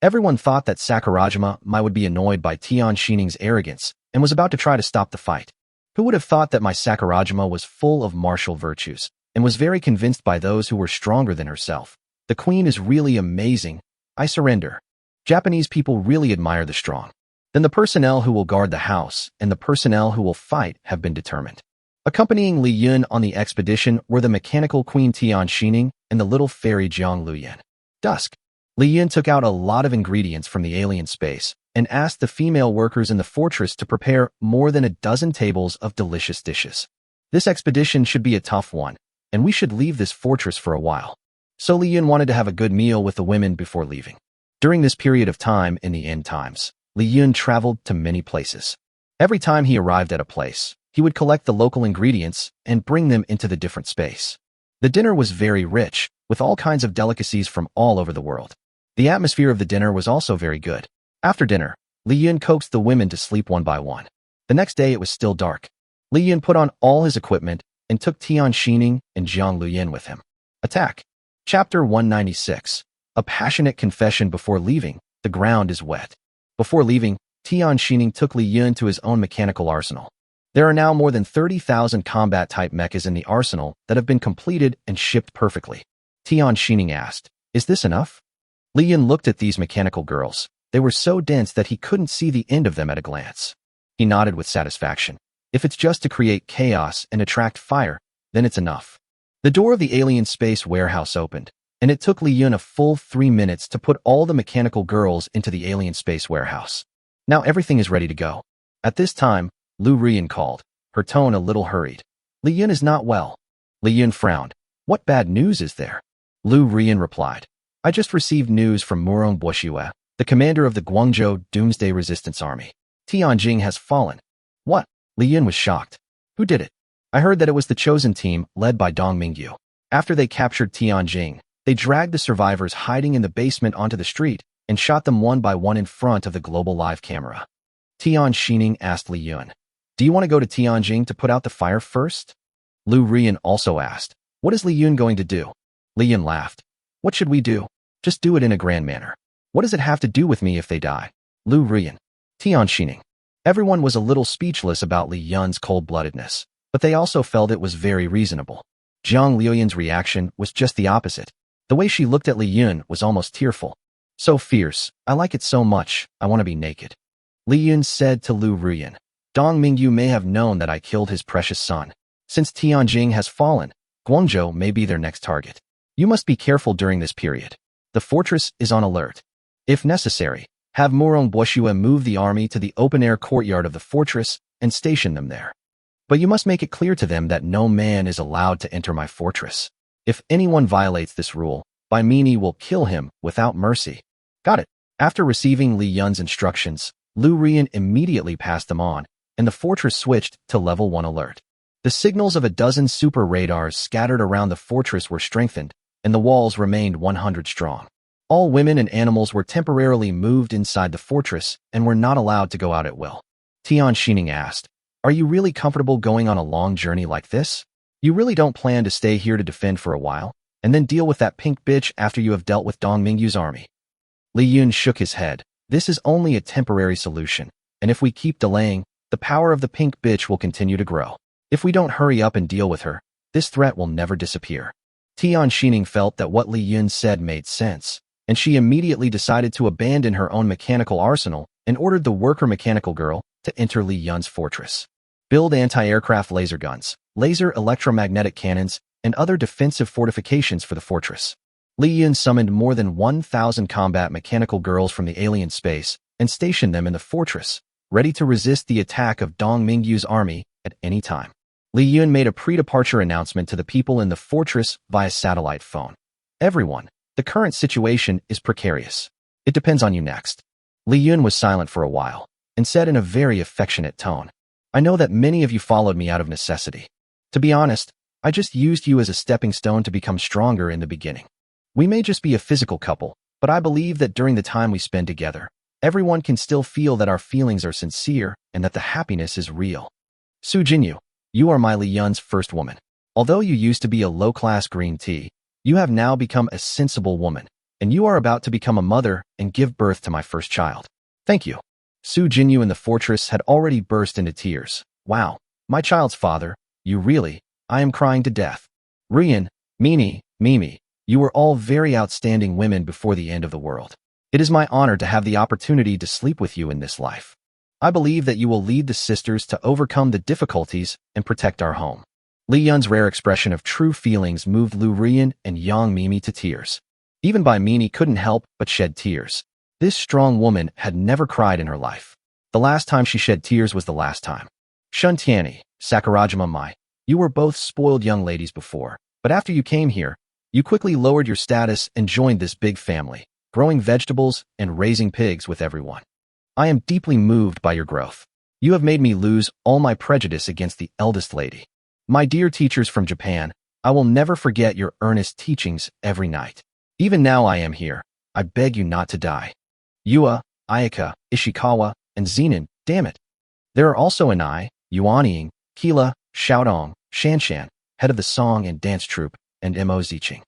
Everyone thought that Sakurajima would be annoyed by Tian Xining's arrogance and was about to try to stop the fight. Who would have thought that my Sakurajima was full of martial virtues and was very convinced by those who were stronger than herself? The queen is really amazing. I surrender. Japanese people really admire the strong. Then the personnel who will guard the house and the personnel who will fight have been determined. Accompanying Li Yun on the expedition were the mechanical queen Tian Xining and the little fairy Jiang Luyan. Dusk. Li Yun took out a lot of ingredients from the alien space and asked the female workers in the fortress to prepare more than a dozen tables of delicious dishes. This expedition should be a tough one, and we should leave this fortress for a while. So Li Yun wanted to have a good meal with the women before leaving. During this period of time in the end times, Li Yun traveled to many places. Every time he arrived at a place, he would collect the local ingredients and bring them into the different space. The dinner was very rich, with all kinds of delicacies from all over the world. The atmosphere of the dinner was also very good. After dinner, Li Yun coaxed the women to sleep one by one. The next day it was still dark. Li Yun put on all his equipment and took Tian Xining and Jiang Luyan with him. Attack. Chapter 196. A passionate confession before leaving. The ground is wet. Before leaving, Tian Xining took Li Yun to his own mechanical arsenal. There are now more than 30,000 combat-type mechas in the arsenal that have been completed and shipped perfectly. Tian Xining asked, Is this enough? Li Yun looked at these mechanical girls. They were so dense that he couldn't see the end of them at a glance. He nodded with satisfaction. If it's just to create chaos and attract fire, then it's enough. The door of the alien space warehouse opened, and it took Li Yun a full 3 minutes to put all the mechanical girls into the alien space warehouse. Now everything is ready to go. At this time, Lu Rian called, her tone a little hurried. Li Yun is not well. Li Yun frowned. What bad news is there? Lu Rian replied. I just received news from Murong Boshue, the commander of the Guangzhou Doomsday Resistance Army. Tianjing has fallen. What? Li Yun was shocked. Who did it? I heard that it was the chosen team led by Dong Mingyu. After they captured Tianjing, they dragged the survivors hiding in the basement onto the street and shot them one by one in front of the global live camera. Tian Xining asked Li Yun, Do you want to go to Tianjing to put out the fire first? Lu Rian also asked, What is Li Yun going to do? Li Yun laughed. What should we do? Just do it in a grand manner. What does it have to do with me if they die? Lu Rian. Tian Xining. Everyone was a little speechless about Li Yun's cold-bloodedness, but they also felt it was very reasonable. Jiang Liuyan's reaction was just the opposite. The way she looked at Li Yun was almost tearful. So fierce, I like it so much, I want to be naked. Li Yun said to Lu Rian, Dong Mingyu may have known that I killed his precious son. Since Tianjing has fallen, Guangzhou may be their next target. You must be careful during this period. The fortress is on alert. If necessary, have Murong Boshue move the army to the open-air courtyard of the fortress and station them there. But you must make it clear to them that no man is allowed to enter my fortress. If anyone violates this rule, Bai Mini will kill him without mercy. Got it. After receiving Li Yun's instructions, Lu Rian immediately passed them on, and the fortress switched to level 1 alert. The signals of a dozen super radars scattered around the fortress were strengthened, and the walls remained 100 strong. All women and animals were temporarily moved inside the fortress and were not allowed to go out at will. Tian Xining asked, Are you really comfortable going on a long journey like this? You really don't plan to stay here to defend for a while, and then deal with that pink bitch after you have dealt with Dong Mingyu's army? Li Yun shook his head. This is only a temporary solution, and if we keep delaying, the power of the pink bitch will continue to grow. If we don't hurry up and deal with her, this threat will never disappear. Tian Xining felt that what Li Yun said made sense, and she immediately decided to abandon her own mechanical arsenal and ordered the worker mechanical girl to enter Li Yun's fortress. Build anti-aircraft laser guns, laser electromagnetic cannons, and other defensive fortifications for the fortress. Li Yun summoned more than 1,000 combat mechanical girls from the alien space and stationed them in the fortress, ready to resist the attack of Dong Mingyu's army at any time. Li Yun made a pre-departure announcement to the people in the fortress via satellite phone. Everyone, the current situation is precarious. It depends on you next. Li Yun was silent for a while and said in a very affectionate tone, I know that many of you followed me out of necessity. To be honest, I just used you as a stepping stone to become stronger in the beginning. We may just be a physical couple, but I believe that during the time we spend together, everyone can still feel that our feelings are sincere and that the happiness is real. Su Jinyu, you are my Li Yun's first woman. Although you used to be a low-class green tea, you have now become a sensible woman, and you are about to become a mother and give birth to my first child. Thank you. Su Jinyu in the fortress had already burst into tears. Wow, my child's father, you really, I am crying to death. Ruyan, Mimi, you were all very outstanding women before the end of the world. It is my honor to have the opportunity to sleep with you in this life. I believe that you will lead the sisters to overcome the difficulties and protect our home. Li Yun's rare expression of true feelings moved Lu Ruyan and Yang Mimi to tears. Even Bai Mimi couldn't help but shed tears. This strong woman had never cried in her life. The last time she shed tears was the last time. Shun Tianyi, Sakurajima Mai, you were both spoiled young ladies before, but after you came here, you quickly lowered your status and joined this big family, growing vegetables and raising pigs with everyone. I am deeply moved by your growth. You have made me lose all my prejudice against the eldest lady. My dear teachers from Japan, I will never forget your earnest teachings every night. Even now I am here. I beg you not to die. Yua, Ayaka, Ishikawa, and Zenin, damn it. There are also Anai, Yuanying, Keela, Xiaodong, Shanshan, head of the song and dance troupe, and Mo Ziqing.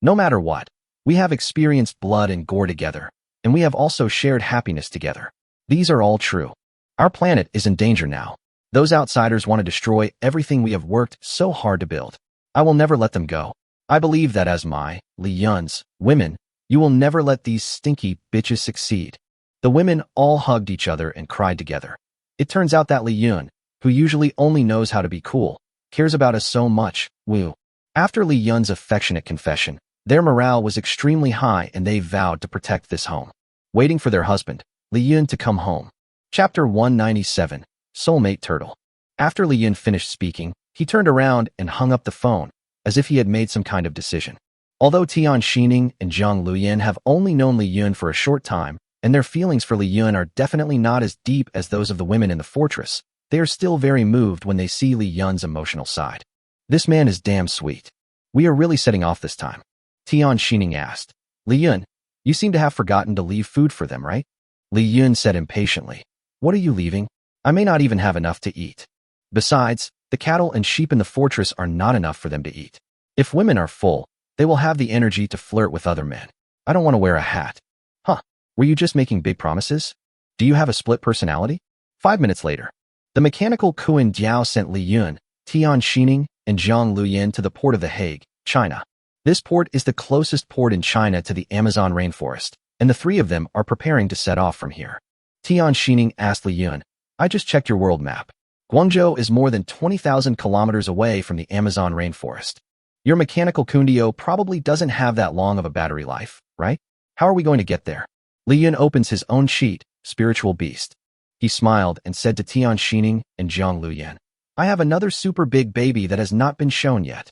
No matter what, we have experienced blood and gore together, and we have also shared happiness together. These are all true. Our planet is in danger now. Those outsiders want to destroy everything we have worked so hard to build. I will never let them go. I believe that as my, Li Yun's, women, you will never let these stinky bitches succeed. The women all hugged each other and cried together. It turns out that Li Yun, who usually only knows how to be cool, cares about us so much. Woo. After Li Yun's affectionate confession, their morale was extremely high and they vowed to protect this home. Waiting for their husband, Li Yun, to come home. Chapter 197, Soulmate Turtle. After Li Yun finished speaking, he turned around and hung up the phone, as if he had made some kind of decision. Although Tian Xining and Zhang Luyan have only known Li Yun for a short time, and their feelings for Li Yun are definitely not as deep as those of the women in the fortress, they are still very moved when they see Li Yun's emotional side. This man is damn sweet. We are really setting off this time. Tian Xining asked. Li Yun, you seem to have forgotten to leave food for them, right? Li Yun said impatiently. What are you leaving? I may not even have enough to eat. Besides, the cattle and sheep in the fortress are not enough for them to eat. If women are full, they will have the energy to flirt with other men. I don't want to wear a hat. Huh, were you just making big promises? Do you have a split personality? 5 minutes later, the mechanical Kuan Diao sent Li Yun, Tian Xining, and Zhang Luyan to the port of The Hague, China. This port is the closest port in China to the Amazon rainforest, and the three of them are preparing to set off from here. Tian Xining asked Li Yun, I just checked your world map. Guangzhou is more than 20,000 kilometers away from the Amazon rainforest. Your mechanical Kundio probably doesn't have that long of a battery life, right? How are we going to get there? Li Yun opens his own sheet, Spiritual Beast. He smiled and said to Tian Xining and Zhang Luyan, I have another super big baby that has not been shown yet.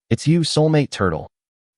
It's you, Soulmate Turtle.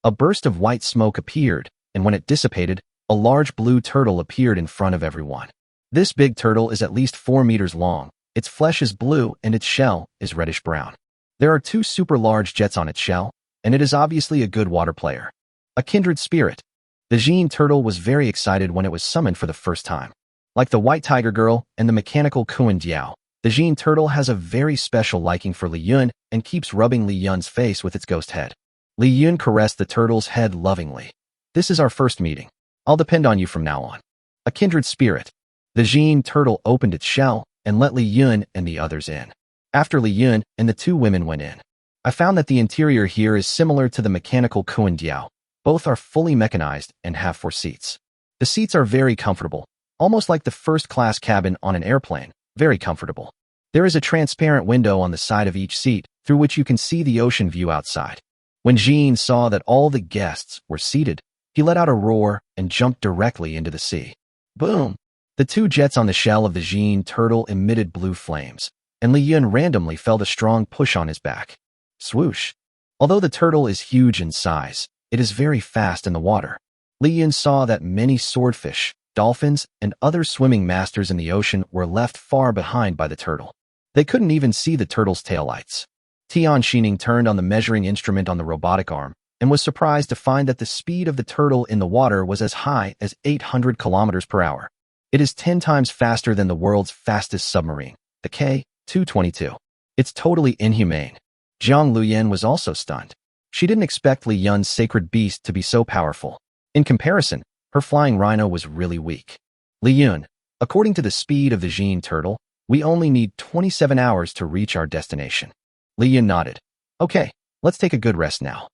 A burst of white smoke appeared, and when it dissipated, a large blue turtle appeared in front of everyone. This big turtle is at least 4 meters long. Its flesh is blue and its shell is reddish-brown. There are 2 super large jets on its shell, and it is obviously a good water player. A kindred spirit. The Jean turtle was very excited when it was summoned for the first time. Like the white tiger girl and the mechanical Kuan Diao, the Jean turtle has a very special liking for Li Yun and keeps rubbing Li Yun's face with its ghost head. Li Yun caressed the turtle's head lovingly. This is our first meeting. I'll depend on you from now on. A kindred spirit. The Jean turtle opened its shell and let Li Yun and the others in. After Li Yun and the 2 women went in, I found that the interior here is similar to the mechanical Kuan Diao. Both are fully mechanized and have 4 seats. The seats are very comfortable, almost like the first-class cabin on an airplane, very comfortable. There is a transparent window on the side of each seat through which you can see the ocean view outside. When Jean saw that all the guests were seated, he let out a roar and jumped directly into the sea. Boom! The 2 jets on the shell of the Jean turtle emitted blue flames. and Li Yun randomly felt a strong push on his back. Swoosh. Although the turtle is huge in size, it is very fast in the water. Li Yun saw that many swordfish, dolphins, and other swimming masters in the ocean were left far behind by the turtle. They couldn't even see the turtle's taillights. Tian Xining turned on the measuring instrument on the robotic arm and was surprised to find that the speed of the turtle in the water was as high as 800 kilometers per hour. It is 10 times faster than the world's fastest submarine, the K-222. It's totally inhumane. Zhang Luyan was also stunned. She didn't expect Li Yun's sacred beast to be so powerful. In comparison, her flying rhino was really weak. Li Yun, according to the speed of the Jin turtle, we only need 27 hours to reach our destination. Li Yun nodded. Okay, let's take a good rest now.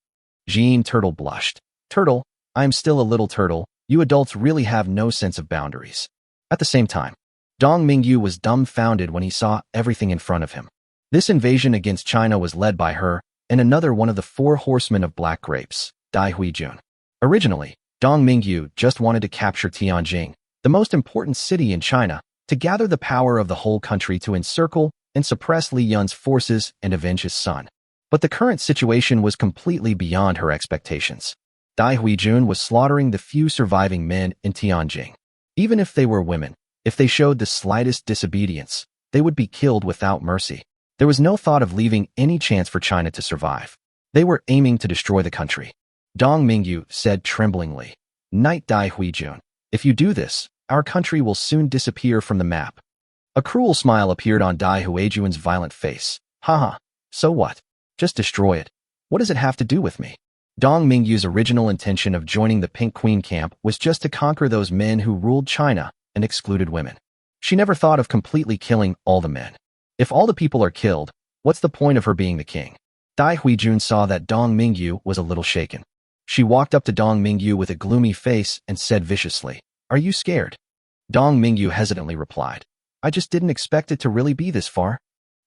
Jin turtle blushed. Turtle, I am still a little turtle. You adults really have no sense of boundaries. At the same time, Dong Mingyu was dumbfounded when he saw everything in front of him. This invasion against China was led by her and another one of the four horsemen of black grapes, Dai Huijun. Originally, Dong Mingyu just wanted to capture Tianjin, the most important city in China, to gather the power of the whole country to encircle and suppress Li Yun's forces and avenge his son. But the current situation was completely beyond her expectations. Dai Huijun was slaughtering the few surviving men in Tianjin. Even if they were women, if they showed the slightest disobedience, they would be killed without mercy. There was no thought of leaving any chance for China to survive. They were aiming to destroy the country. Dong Mingyu said tremblingly, Knight Dai Huijun, if you do this, our country will soon disappear from the map. A cruel smile appeared on Dai Huijun's violent face. Haha, so what? Just destroy it. What does it have to do with me? Dong Mingyu's original intention of joining the Pink Queen camp was just to conquer those men who ruled China and excluded women. She never thought of completely killing all the men. If all the people are killed, what's the point of her being the king? Dai Huijun saw that Dong Mingyu was a little shaken. She walked up to Dong Mingyu with a gloomy face and said viciously, Are you scared? Dong Mingyu hesitantly replied, I just didn't expect it to really be this far.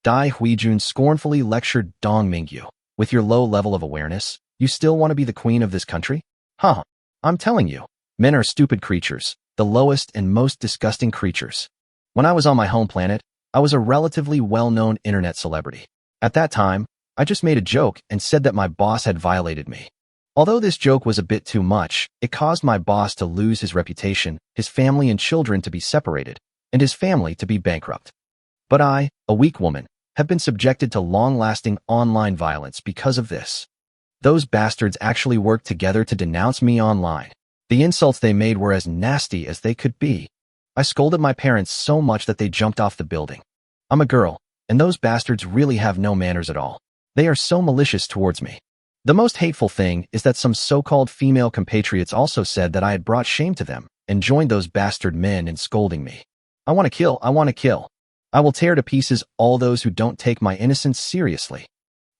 Dai Huijun scornfully lectured Dong Mingyu. With your low level of awareness, you still want to be the queen of this country? Huh, I'm telling you, men are stupid creatures, the lowest and most disgusting creatures. When I was on my home planet, I was a relatively well-known internet celebrity. At that time, I just made a joke and said that my boss had violated me. Although this joke was a bit too much, it caused my boss to lose his reputation, his family and children to be separated, and his family to be bankrupt. But I, a weak woman, have been subjected to long-lasting online violence because of this. Those bastards actually worked together to denounce me online. The insults they made were as nasty as they could be. I scolded my parents so much that they jumped off the building. I'm a girl, and those bastards really have no manners at all. They are so malicious towards me. The most hateful thing is that some so-called female compatriots also said that I had brought shame to them and joined those bastard men in scolding me. I want to kill, I want to kill. I will tear to pieces all those who don't take my innocence seriously.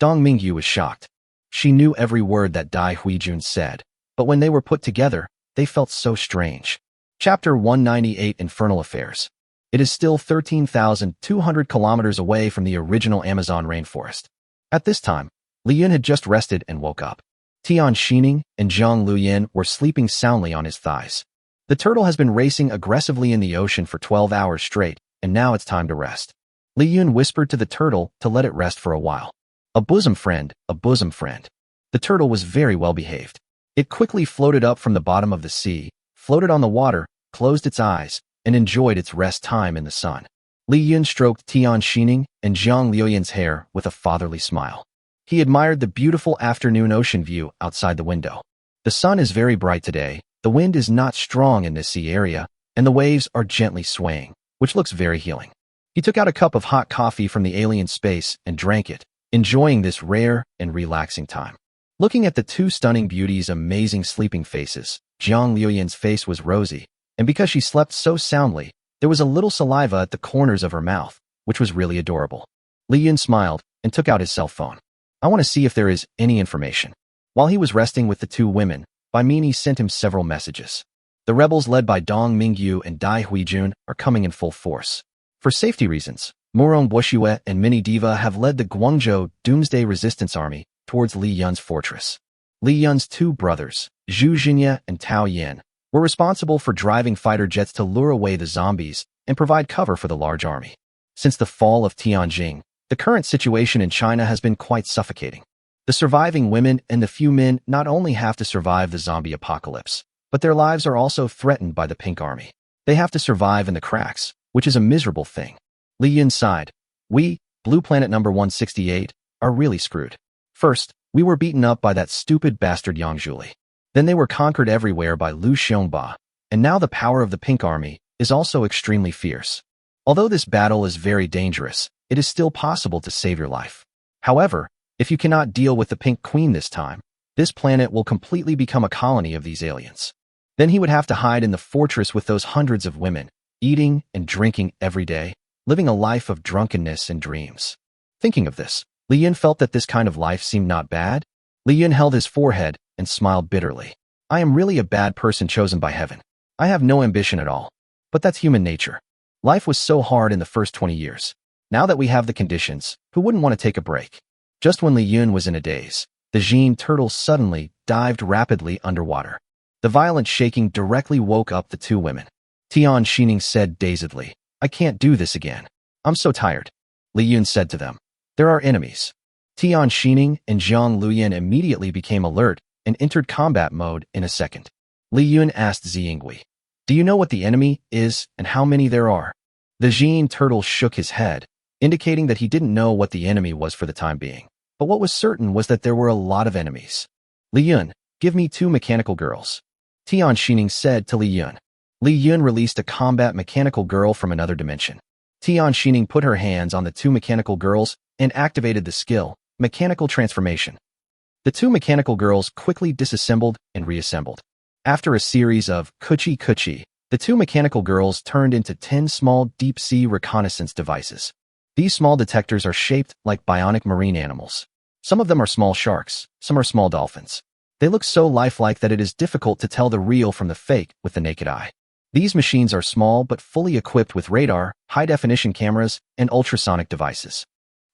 Dong Mingyu was shocked. She knew every word that Dai Huijun said, but when they were put together, they felt so strange. Chapter 198 Infernal Affairs. It is still 13,200 kilometers away from the original Amazon rainforest. At this time, Li Yun had just rested and woke up. Tian Xining and Zhang Luyan were sleeping soundly on his thighs. The turtle has been racing aggressively in the ocean for 12 hours straight, and now it's time to rest. Li Yun whispered to the turtle to let it rest for a while. A bosom friend, a bosom friend. The turtle was very well behaved. It quickly floated up from the bottom of the sea, floated on the water, closed its eyes, and enjoyed its rest time in the sun. Li Yun stroked Tian Xining and Zhang Luyan's hair with a fatherly smile. He admired the beautiful afternoon ocean view outside the window. The sun is very bright today, the wind is not strong in this sea area, and the waves are gently swaying, which looks very healing. He took out a cup of hot coffee from the alien space and drank it, enjoying this rare and relaxing time. Looking at the two stunning beauties' amazing sleeping faces, Zhang Luyan's face was rosy, and because she slept so soundly, there was a little saliva at the corners of her mouth, which was really adorable. Li Yun smiled and took out his cell phone. I want to see if there is any information. While he was resting with the two women, Bai Mini sent him several messages. The rebels led by Dong Mingyu and Dai Huijun are coming in full force. For safety reasons, Murong Boshue and Mini Diva have led the Guangzhou Doomsday Resistance Army towards Li Yun's fortress. Li Yun's two brothers, Zhu Jinya and Tao Yin, were responsible for driving fighter jets to lure away the zombies and provide cover for the large army. Since the fall of Tianjin, the current situation in China has been quite suffocating. The surviving women and the few men not only have to survive the zombie apocalypse, but their lives are also threatened by the Pink Army. They have to survive in the cracks, which is a miserable thing. Li Yun sighed. We, Blue Planet number 168, are really screwed. First, we were beaten up by that stupid bastard Yang Zhuli. Then they were conquered everywhere by Liu Xiongba, and now the power of the Pink Army is also extremely fierce. Although this battle is very dangerous, it is still possible to save your life. However, if you cannot deal with the Pink Queen this time, this planet will completely become a colony of these aliens. Then he would have to hide in the fortress with those hundreds of women, eating and drinking every day, living a life of drunkenness and dreams. Thinking of this, Li Yun felt that this kind of life seemed not bad. Li Yun held his forehead and smiled bitterly. I am really a bad person chosen by heaven. I have no ambition at all. But that's human nature. Life was so hard in the first 20 years. Now that we have the conditions, who wouldn't want to take a break? Just when Li Yun was in a daze, the Jin turtle suddenly dived rapidly underwater. The violent shaking directly woke up the two women. Tian Xining said dazedly, I can't do this again. I'm so tired. Li Yun said to them, there are enemies. Tian Xining and Zhang Luyan immediately became alert and entered combat mode in a second. Li Yun asked Ziyingui, do you know what the enemy is and how many there are? The Jin turtle shook his head, indicating that he didn't know what the enemy was for the time being. But what was certain was that there were a lot of enemies. Li Yun, give me 2 mechanical girls. Tian Xining said to Li Yun. Li Yun released a combat mechanical girl from another dimension. Tian Xining put her hands on the 2 mechanical girls and activated the skill, Mechanical Transformation. The 2 mechanical girls quickly disassembled and reassembled. After a series of kuchi-kuchi, the 2 mechanical girls turned into 10 small deep-sea reconnaissance devices. These small detectors are shaped like bionic marine animals. Some of them are small sharks, some are small dolphins. They look so lifelike that it is difficult to tell the real from the fake with the naked eye. These machines are small but fully equipped with radar, high-definition cameras, and ultrasonic devices.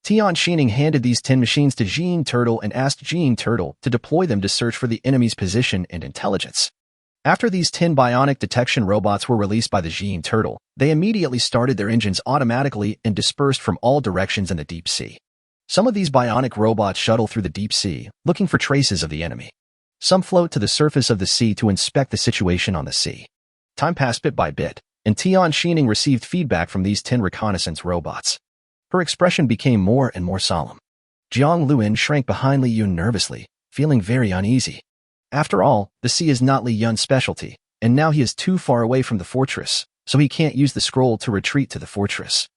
Tian Xining handed these 10 machines to Jin Turtle and asked Jin Turtle to deploy them to search for the enemy's position and intelligence. After these 10 bionic detection robots were released by the Jin Turtle, they immediately started their engines automatically and dispersed from all directions in the deep sea. Some of these bionic robots shuttle through the deep sea, looking for traces of the enemy. Some float to the surface of the sea to inspect the situation on the sea. Time passed bit by bit, and Tian Xining received feedback from these 10 reconnaissance robots. Her expression became more and more solemn. Jiang Luan shrank behind Li Yun nervously, feeling very uneasy. After all, the sea is not Li Yun's specialty, and now he is too far away from the fortress, so he can't use the scroll to retreat to the fortress.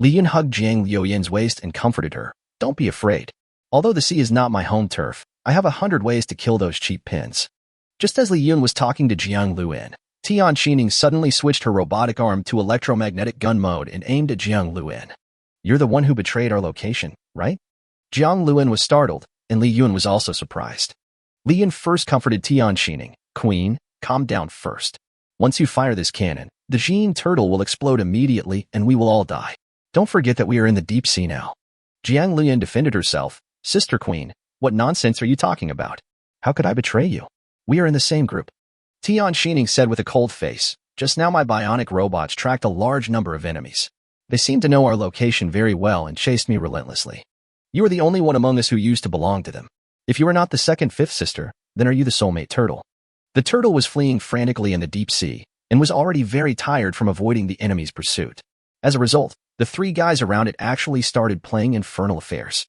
Li Yun hugged Jiang Luoyan's waist and comforted her. Don't be afraid. Although the sea is not my home turf, I have 100 ways to kill those cheap pins. Just as Li Yun was talking to Jiang Luan, Tian Xining suddenly switched her robotic arm to electromagnetic gun mode and aimed at Jiang Luan. You're the one who betrayed our location, right? Jiang Luan was startled, and Li Yun was also surprised. Li Yun first comforted Tian Xining. Queen, calm down first. Once you fire this cannon, the Jin Turtle will explode immediately and we will all die. Don't forget that we are in the deep sea now. Jiang Luan defended herself. Sister Queen, what nonsense are you talking about? How could I betray you? We are in the same group. Tian Xining said with a cold face. Just now my bionic robots tracked a large number of enemies. They seemed to know our location very well and chased me relentlessly. You are the only one among us who used to belong to them. If you are not the second fifth sister, then are you the soulmate turtle? The turtle was fleeing frantically in the deep sea and was already very tired from avoiding the enemy's pursuit. As a result, the 3 guys around it actually started playing infernal affairs.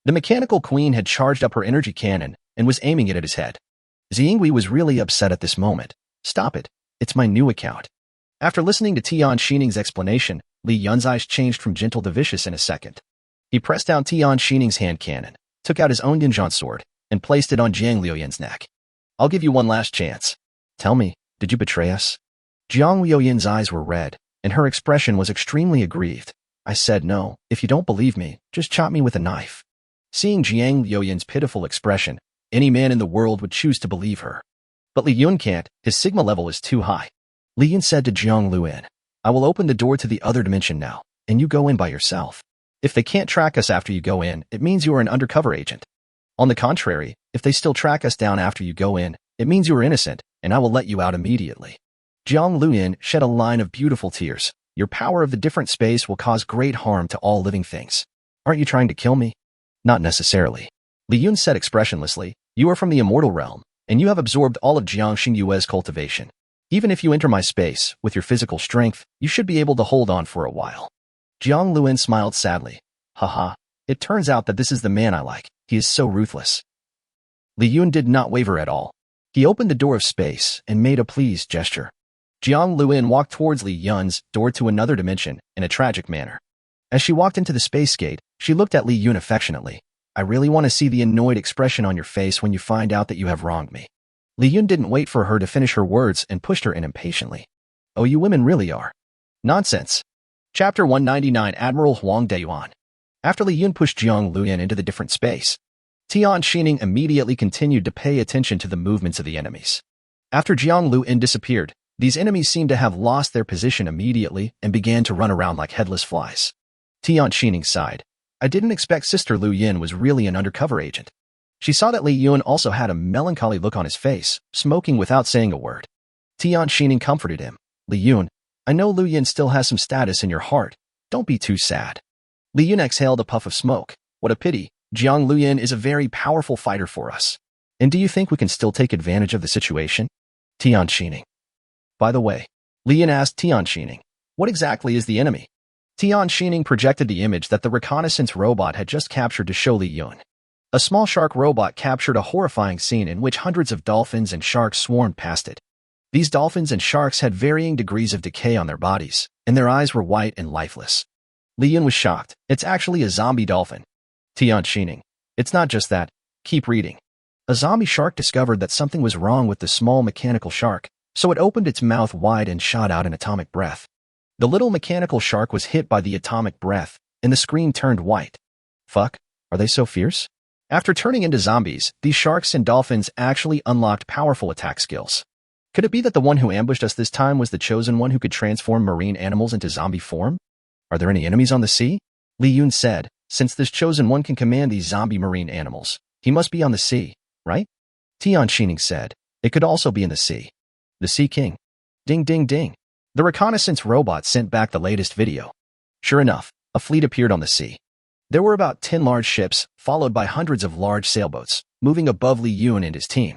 The mechanical queen had charged up her energy cannon and was aiming it at his head. Ziyingui was really upset at this moment. Stop it. It's my new account. After listening to Tian Xining's explanation, Li Yun's eyes changed from gentle to vicious in a second. He pressed down Tian Xining's hand cannon, took out his own Dinjan sword, and placed it on Jiang Luoyan's neck. I'll give you one last chance. Tell me, did you betray us? Jiang Luoyan's eyes were red, and her expression was extremely aggrieved. I said no. If you don't believe me, just chop me with a knife. Seeing Jiang Luoyan's pitiful expression, any man in the world would choose to believe her. But Li Yun can't. His sigma level is too high. Li Yun said to Jiang Luan, I will open the door to the other dimension now, and you go in by yourself. If they can't track us after you go in, it means you are an undercover agent. On the contrary, if they still track us down after you go in, it means you are innocent, and I will let you out immediately. Jiang Luan shed a line of beautiful tears. Your power of the different space will cause great harm to all living things. Aren't you trying to kill me? Not necessarily. Li Yun said expressionlessly, you are from the immortal realm, and you have absorbed all of Jiangxing Yue's cultivation. Even if you enter my space, with your physical strength, you should be able to hold on for a while. Jiang Luin smiled sadly. Haha, it turns out that this is the man I like. He is so ruthless. Li Yun did not waver at all. He opened the door of space and made a pleased gesture. Jiang Luin walked towards Li Yun's door to another dimension in a tragic manner. As she walked into the space gate, she looked at Li Yun affectionately. I really want to see the annoyed expression on your face when you find out that you have wronged me. Li Yun didn't wait for her to finish her words and pushed her in impatiently. Oh, you women really are. Nonsense. Chapter 199 Admiral Huang Deyuan. After Li Yun pushed Jiang Luin into the different space, Tian Xining immediately continued to pay attention to the movements of the enemies. After Jiang Luin disappeared, these enemies seemed to have lost their position immediately and began to run around like headless flies. Tian Xining sighed. I didn't expect Sister Lu Yin was really an undercover agent. She saw that Li Yun also had a melancholy look on his face, smoking without saying a word. Tian Xining comforted him. Li Yun, I know Lu Yin still has some status in your heart. Don't be too sad. Li Yun exhaled a puff of smoke. What a pity. Jiang Lu Yin is a very powerful fighter for us. And do you think we can still take advantage of the situation? Tian Xining. By the way, Li Yun asked Tian Xining, what exactly is the enemy? Tian Xining projected the image that the reconnaissance robot had just captured to show Li Yun. A small shark robot captured a horrifying scene in which hundreds of dolphins and sharks swarmed past it. These dolphins and sharks had varying degrees of decay on their bodies, and their eyes were white and lifeless. Li Yun was shocked. It's actually a zombie dolphin. Tian Xining. It's not just that. Keep reading. A zombie shark discovered that something was wrong with the small mechanical shark, so it opened its mouth wide and shot out an atomic breath. The little mechanical shark was hit by the atomic breath, and the screen turned white. Fuck, are they so fierce? After turning into zombies, these sharks and dolphins actually unlocked powerful attack skills. Could it be that the one who ambushed us this time was the chosen one who could transform marine animals into zombie form? Are there any enemies on the sea? Li Yun said, since this chosen one can command these zombie marine animals, he must be on the sea, right? Tian Xining said, it could also be in the sea. The Sea King. Ding ding ding. The reconnaissance robot sent back the latest video. Sure enough, a fleet appeared on the sea. There were about 10 large ships, followed by hundreds of large sailboats, moving above Li Yun and his team.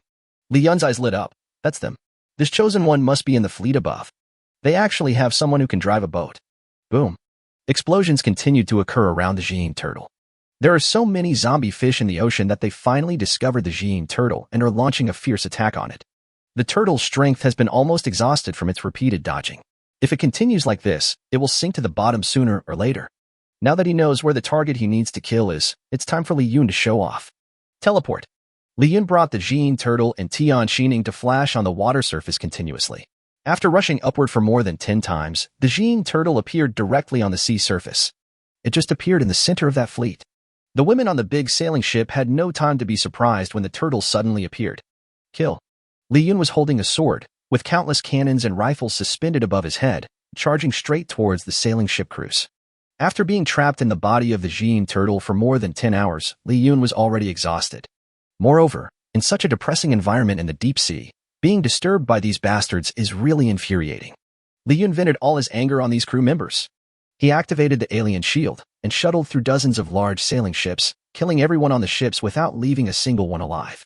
Li Yun's eyes lit up. That's them. This chosen one must be in the fleet above. They actually have someone who can drive a boat. Boom. Explosions continued to occur around the Xiyin turtle. There are so many zombie fish in the ocean that they finally discovered the Xiyin turtle and are launching a fierce attack on it. The turtle's strength has been almost exhausted from its repeated dodging. If it continues like this, it will sink to the bottom sooner or later. Now that he knows where the target he needs to kill is, it's time for Li Yun to show off. Teleport. Li Yun brought the Xiyin turtle and Tian Xining to flash on the water surface continuously. After rushing upward for more than 10 times, the Xiyin turtle appeared directly on the sea surface. It just appeared in the center of that fleet. The women on the big sailing ship had no time to be surprised when the turtle suddenly appeared. Kill. Li Yun was holding a sword, with countless cannons and rifles suspended above his head, charging straight towards the sailing ship crews. After being trapped in the body of the Xiyin turtle for more than 10 hours, Li Yun was already exhausted. Moreover, in such a depressing environment in the deep sea, being disturbed by these bastards is really infuriating. Li Yun vented all his anger on these crew members. He activated the alien shield and shuttled through dozens of large sailing ships, killing everyone on the ships without leaving a single one alive.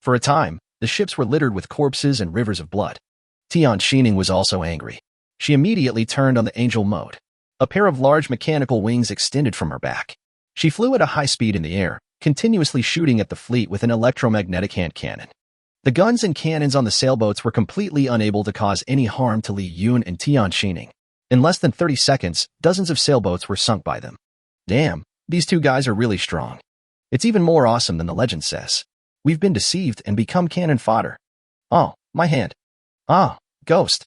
For a time, the ships were littered with corpses and rivers of blood. Tian Xining was also angry. She immediately turned on the angel mode. A pair of large mechanical wings extended from her back. She flew at a high speed in the air, continuously shooting at the fleet with an electromagnetic hand cannon. The guns and cannons on the sailboats were completely unable to cause any harm to Li Yun and Tian Xining. In less than 30 seconds, dozens of sailboats were sunk by them. Damn, these two guys are really strong. It's even more awesome than the legend says. We've been deceived and become cannon fodder. Oh, my hand. Ah, ghost.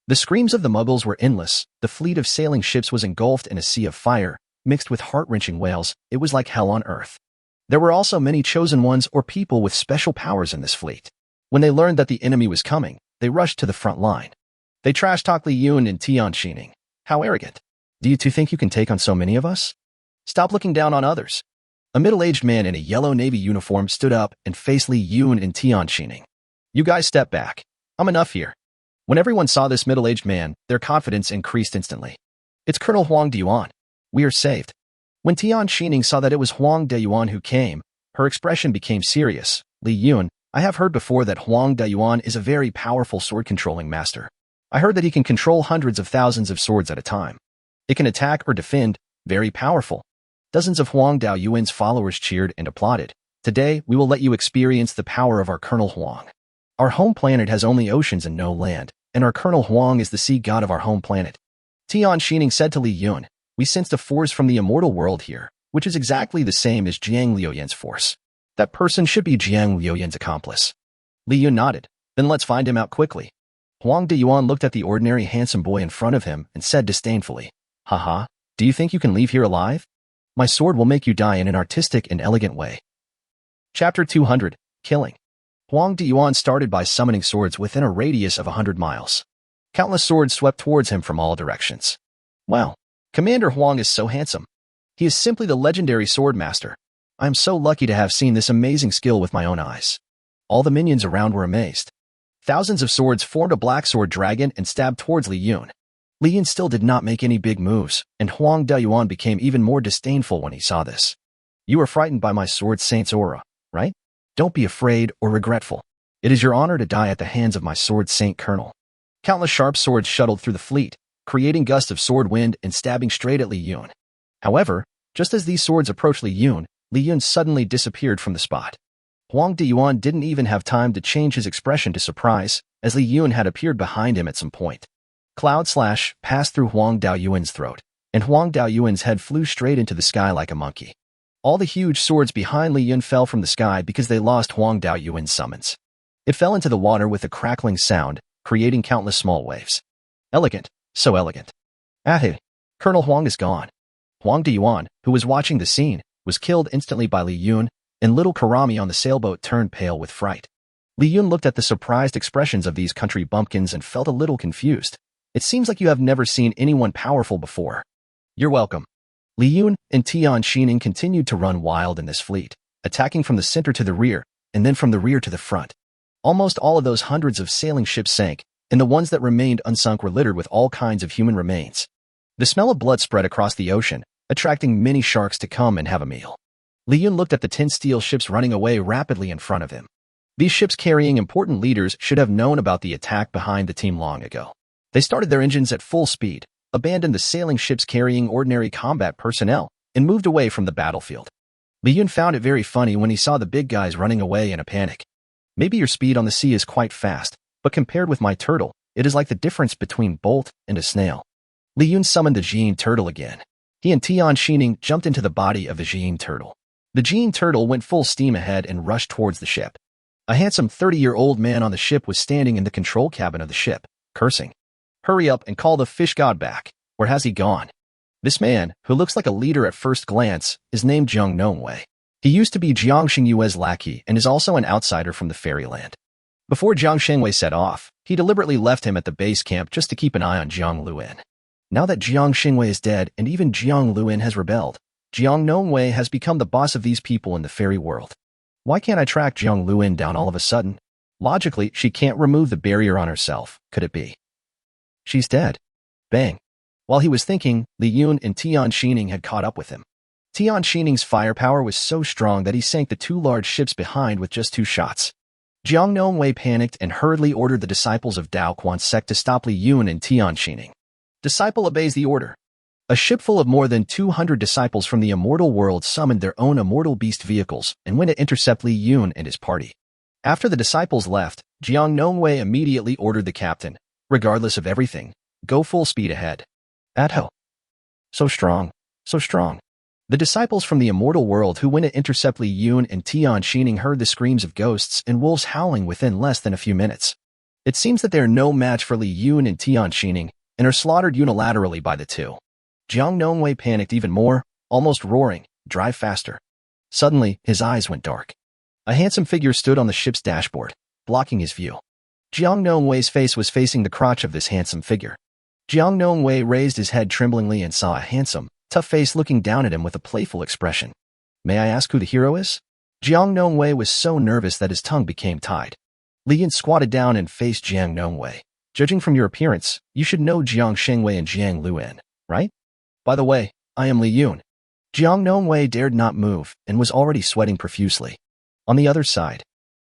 The screams of the Muggles were endless. The fleet of sailing ships was engulfed in a sea of fire, mixed with heart-wrenching wails. It was like hell on earth. There were also many chosen ones or people with special powers in this fleet. When they learned that the enemy was coming, they rushed to the front line. They trash-talked Li Yun and Tian Xining. How arrogant. Do you two think you can take on so many of us? Stop looking down on others. A middle-aged man in a yellow navy uniform stood up and faced Li Yun and Tian Xining. You guys step back. I'm enough here. When everyone saw this middle-aged man, their confidence increased instantly. It's Colonel Huang Deyuan. We are saved. When Tian Xining saw that it was Huang Deyuan who came, her expression became serious. Li Yun, I have heard before that Huang Deyuan is a very powerful sword-controlling master. I heard that he can control hundreds of thousands of swords at a time. It can attack or defend, very powerful. Dozens of Huang Daoyuan's followers cheered and applauded. Today, we will let you experience the power of our Colonel Huang. Our home planet has only oceans and no land, and our Colonel Huang is the sea god of our home planet. Tian Xining said to Li Yun, we sensed a force from the immortal world here, which is exactly the same as Jiang Liuyan's force. That person should be Jiang Liuyan's accomplice. Li Yun nodded. Then let's find him out quickly. Huang Deyuan looked at the ordinary handsome boy in front of him and said disdainfully, Haha, do you think you can leave here alive? My sword will make you die in an artistic and elegant way. Chapter 200, Killing. Huang Deyuan started by summoning swords within a radius of 100 miles. Countless swords swept towards him from all directions. Wow, Commander Huang is so handsome. He is simply the legendary sword master. I am so lucky to have seen this amazing skill with my own eyes. All the minions around were amazed. Thousands of swords formed a black sword dragon and stabbed towards Li Yun. Li Yun still did not make any big moves, and Huang Deyuan became even more disdainful when he saw this. You are frightened by my sword saint's aura, right? Don't be afraid or regretful. It is your honor to die at the hands of my sword saint colonel. Countless sharp swords shuttled through the fleet, creating gusts of sword wind and stabbing straight at Li Yun. However, just as these swords approached Li Yun suddenly disappeared from the spot. Huang Deyuan didn't even have time to change his expression to surprise, as Li Yun had appeared behind him at some point. Cloud slash passed through Huang Daoyuan's throat, and Huang Daoyuan's head flew straight into the sky like a monkey. All the huge swords behind Li Yun fell from the sky because they lost Huang Daoyuan's summons. It fell into the water with a crackling sound, creating countless small waves. Elegant, so elegant. Hey, Colonel Huang is gone. Huang Deyuan, who was watching the scene, was killed instantly by Li Yun, and little Karami on the sailboat turned pale with fright. Li Yun looked at the surprised expressions of these country bumpkins and felt a little confused. It seems like you have never seen anyone powerful before. You're welcome. Li Yun and Tian Xining continued to run wild in this fleet, attacking from the center to the rear, and then from the rear to the front. Almost all of those hundreds of sailing ships sank, and the ones that remained unsunk were littered with all kinds of human remains. The smell of blood spread across the ocean, attracting many sharks to come and have a meal. Li Yun looked at the 10 steel ships running away rapidly in front of him. These ships carrying important leaders should have known about the attack behind the team long ago. They started their engines at full speed, abandoned the sailing ships carrying ordinary combat personnel, and moved away from the battlefield. Li Yun found it very funny when he saw the big guys running away in a panic. Maybe your speed on the sea is quite fast, but compared with my turtle, it is like the difference between bolt and a snail. Li Yun summoned the Jean turtle again. He and Tian Xining jumped into the body of the Jean turtle. The Jean turtle went full steam ahead and rushed towards the ship. A handsome 30-year-old man on the ship was standing in the control cabin of the ship, cursing. Hurry up and call the fish god back. Where has he gone? This man, who looks like a leader at first glance, is named Jiang Nongwei. He used to be Jiang Xingyue's lackey and is also an outsider from the fairyland. Before Jiang Shengwei set off, he deliberately left him at the base camp just to keep an eye on Jiang Luin. Now that Jiang Xingwei is dead and even Jiang Luin has rebelled, Jiang Nongwei has become the boss of these people in the fairy world. Why can't I track Jiang Luin down all of a sudden? Logically, she can't remove the barrier on herself, could it be? She's dead. Bang. While he was thinking, Li Yun and Tian Xining had caught up with him. Tian Xining's firepower was so strong that he sank the 2 large ships behind with just 2 shots. Jiang Nongwei panicked and hurriedly ordered the disciples of Dao Quan's sect to stop Li Yun and Tian Xining. Disciple obeys the order. A ship full of more than 200 disciples from the immortal world summoned their own immortal beast vehicles and went to intercept Li Yun and his party. After the disciples left, Jiang Nongwei immediately ordered the captain, regardless of everything, go full speed ahead. Atho. So strong, so strong. The disciples from the immortal world who went to intercept Li Yun and Tian Xining heard the screams of ghosts and wolves howling within less than a few minutes. It seems that they are no match for Li Yun and Tian Xining and are slaughtered unilaterally by the two. Jiang Nongwei panicked even more, almost roaring, drive faster. Suddenly, his eyes went dark. A handsome figure stood on the ship's dashboard, blocking his view. Jiang Nongwei's face was facing the crotch of this handsome figure. Jiang Nongwei raised his head tremblingly and saw a handsome, tough face looking down at him with a playful expression. May I ask who the hero is? Jiang Nongwei was so nervous that his tongue became tied. Li Yun squatted down and faced Jiang Nongwei. Judging from your appearance, you should know Jiang Shengwei and Jiang Luin. right? By the way, I am Li Yun. Jiang Nongwei dared not move and was already sweating profusely. On the other side,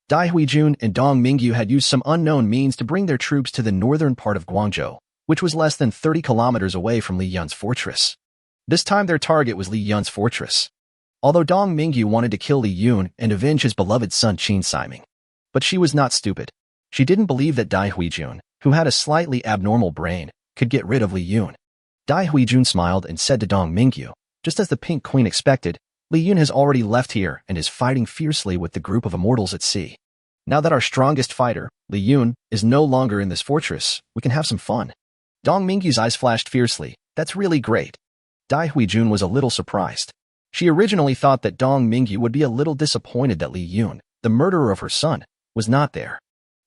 Dai Huijun and Dong Mingyu had used some unknown means to bring their troops to the northern part of Guangzhou, which was less than 30 kilometers away from Li Yun's fortress. This time their target was Li Yun's fortress. Although Dong Mingyu wanted to kill Li Yun and avenge his beloved son Qin Siming. But she was not stupid. She didn't believe that Dai Huijun, who had a slightly abnormal brain, could get rid of Li Yun. Dai Huijun smiled and said to Dong Mingyu, just as the Pink Queen expected, Li Yun has already left here and is fighting fiercely with the group of immortals at sea. Now that our strongest fighter, Li Yun, is no longer in this fortress, we can have some fun. Dong Mingyu's eyes flashed fiercely. That's really great. Dai Huijun was a little surprised. She originally thought that Dong Mingyu would be a little disappointed that Li Yun, the murderer of her son, was not there.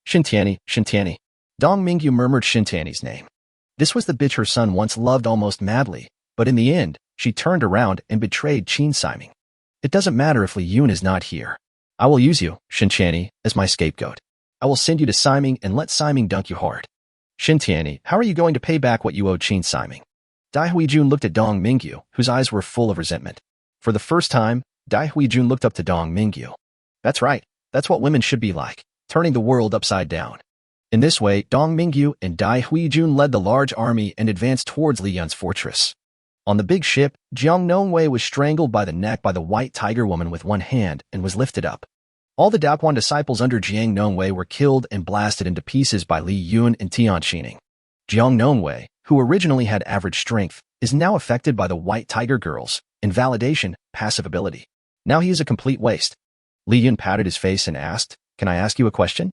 Shintiani, Shintiani. Dong Mingyu murmured Shintiani's name. This was the bitch her son once loved almost madly, but in the end, she turned around and betrayed Qin Siming. It doesn't matter if Li Yun is not here. I will use you, Shintiani, as my scapegoat. I will send you to Siming and let Siming dunk you hard. Shintiani, how are you going to pay back what you owe Qin Siming? Dai Huijun looked at Dong Mingyu, whose eyes were full of resentment. For the first time, Dai Huijun looked up to Dong Mingyu. That's right, that's what women should be like, turning the world upside down. In this way, Dong Mingyu and Dai Huijun led the large army and advanced towards Li Yun's fortress. On the big ship, Jiang Nongwei was strangled by the neck by the white tiger woman with one hand and was lifted up. All the Daquan disciples under Jiang Nongwei were killed and blasted into pieces by Li Yun and Tian Xining. Jiang Nongwei, who originally had average strength, is now affected by the white tiger girls, invalidation, passive ability. Now he is a complete waste. Li Yun patted his face and asked, "Can I ask you a question?"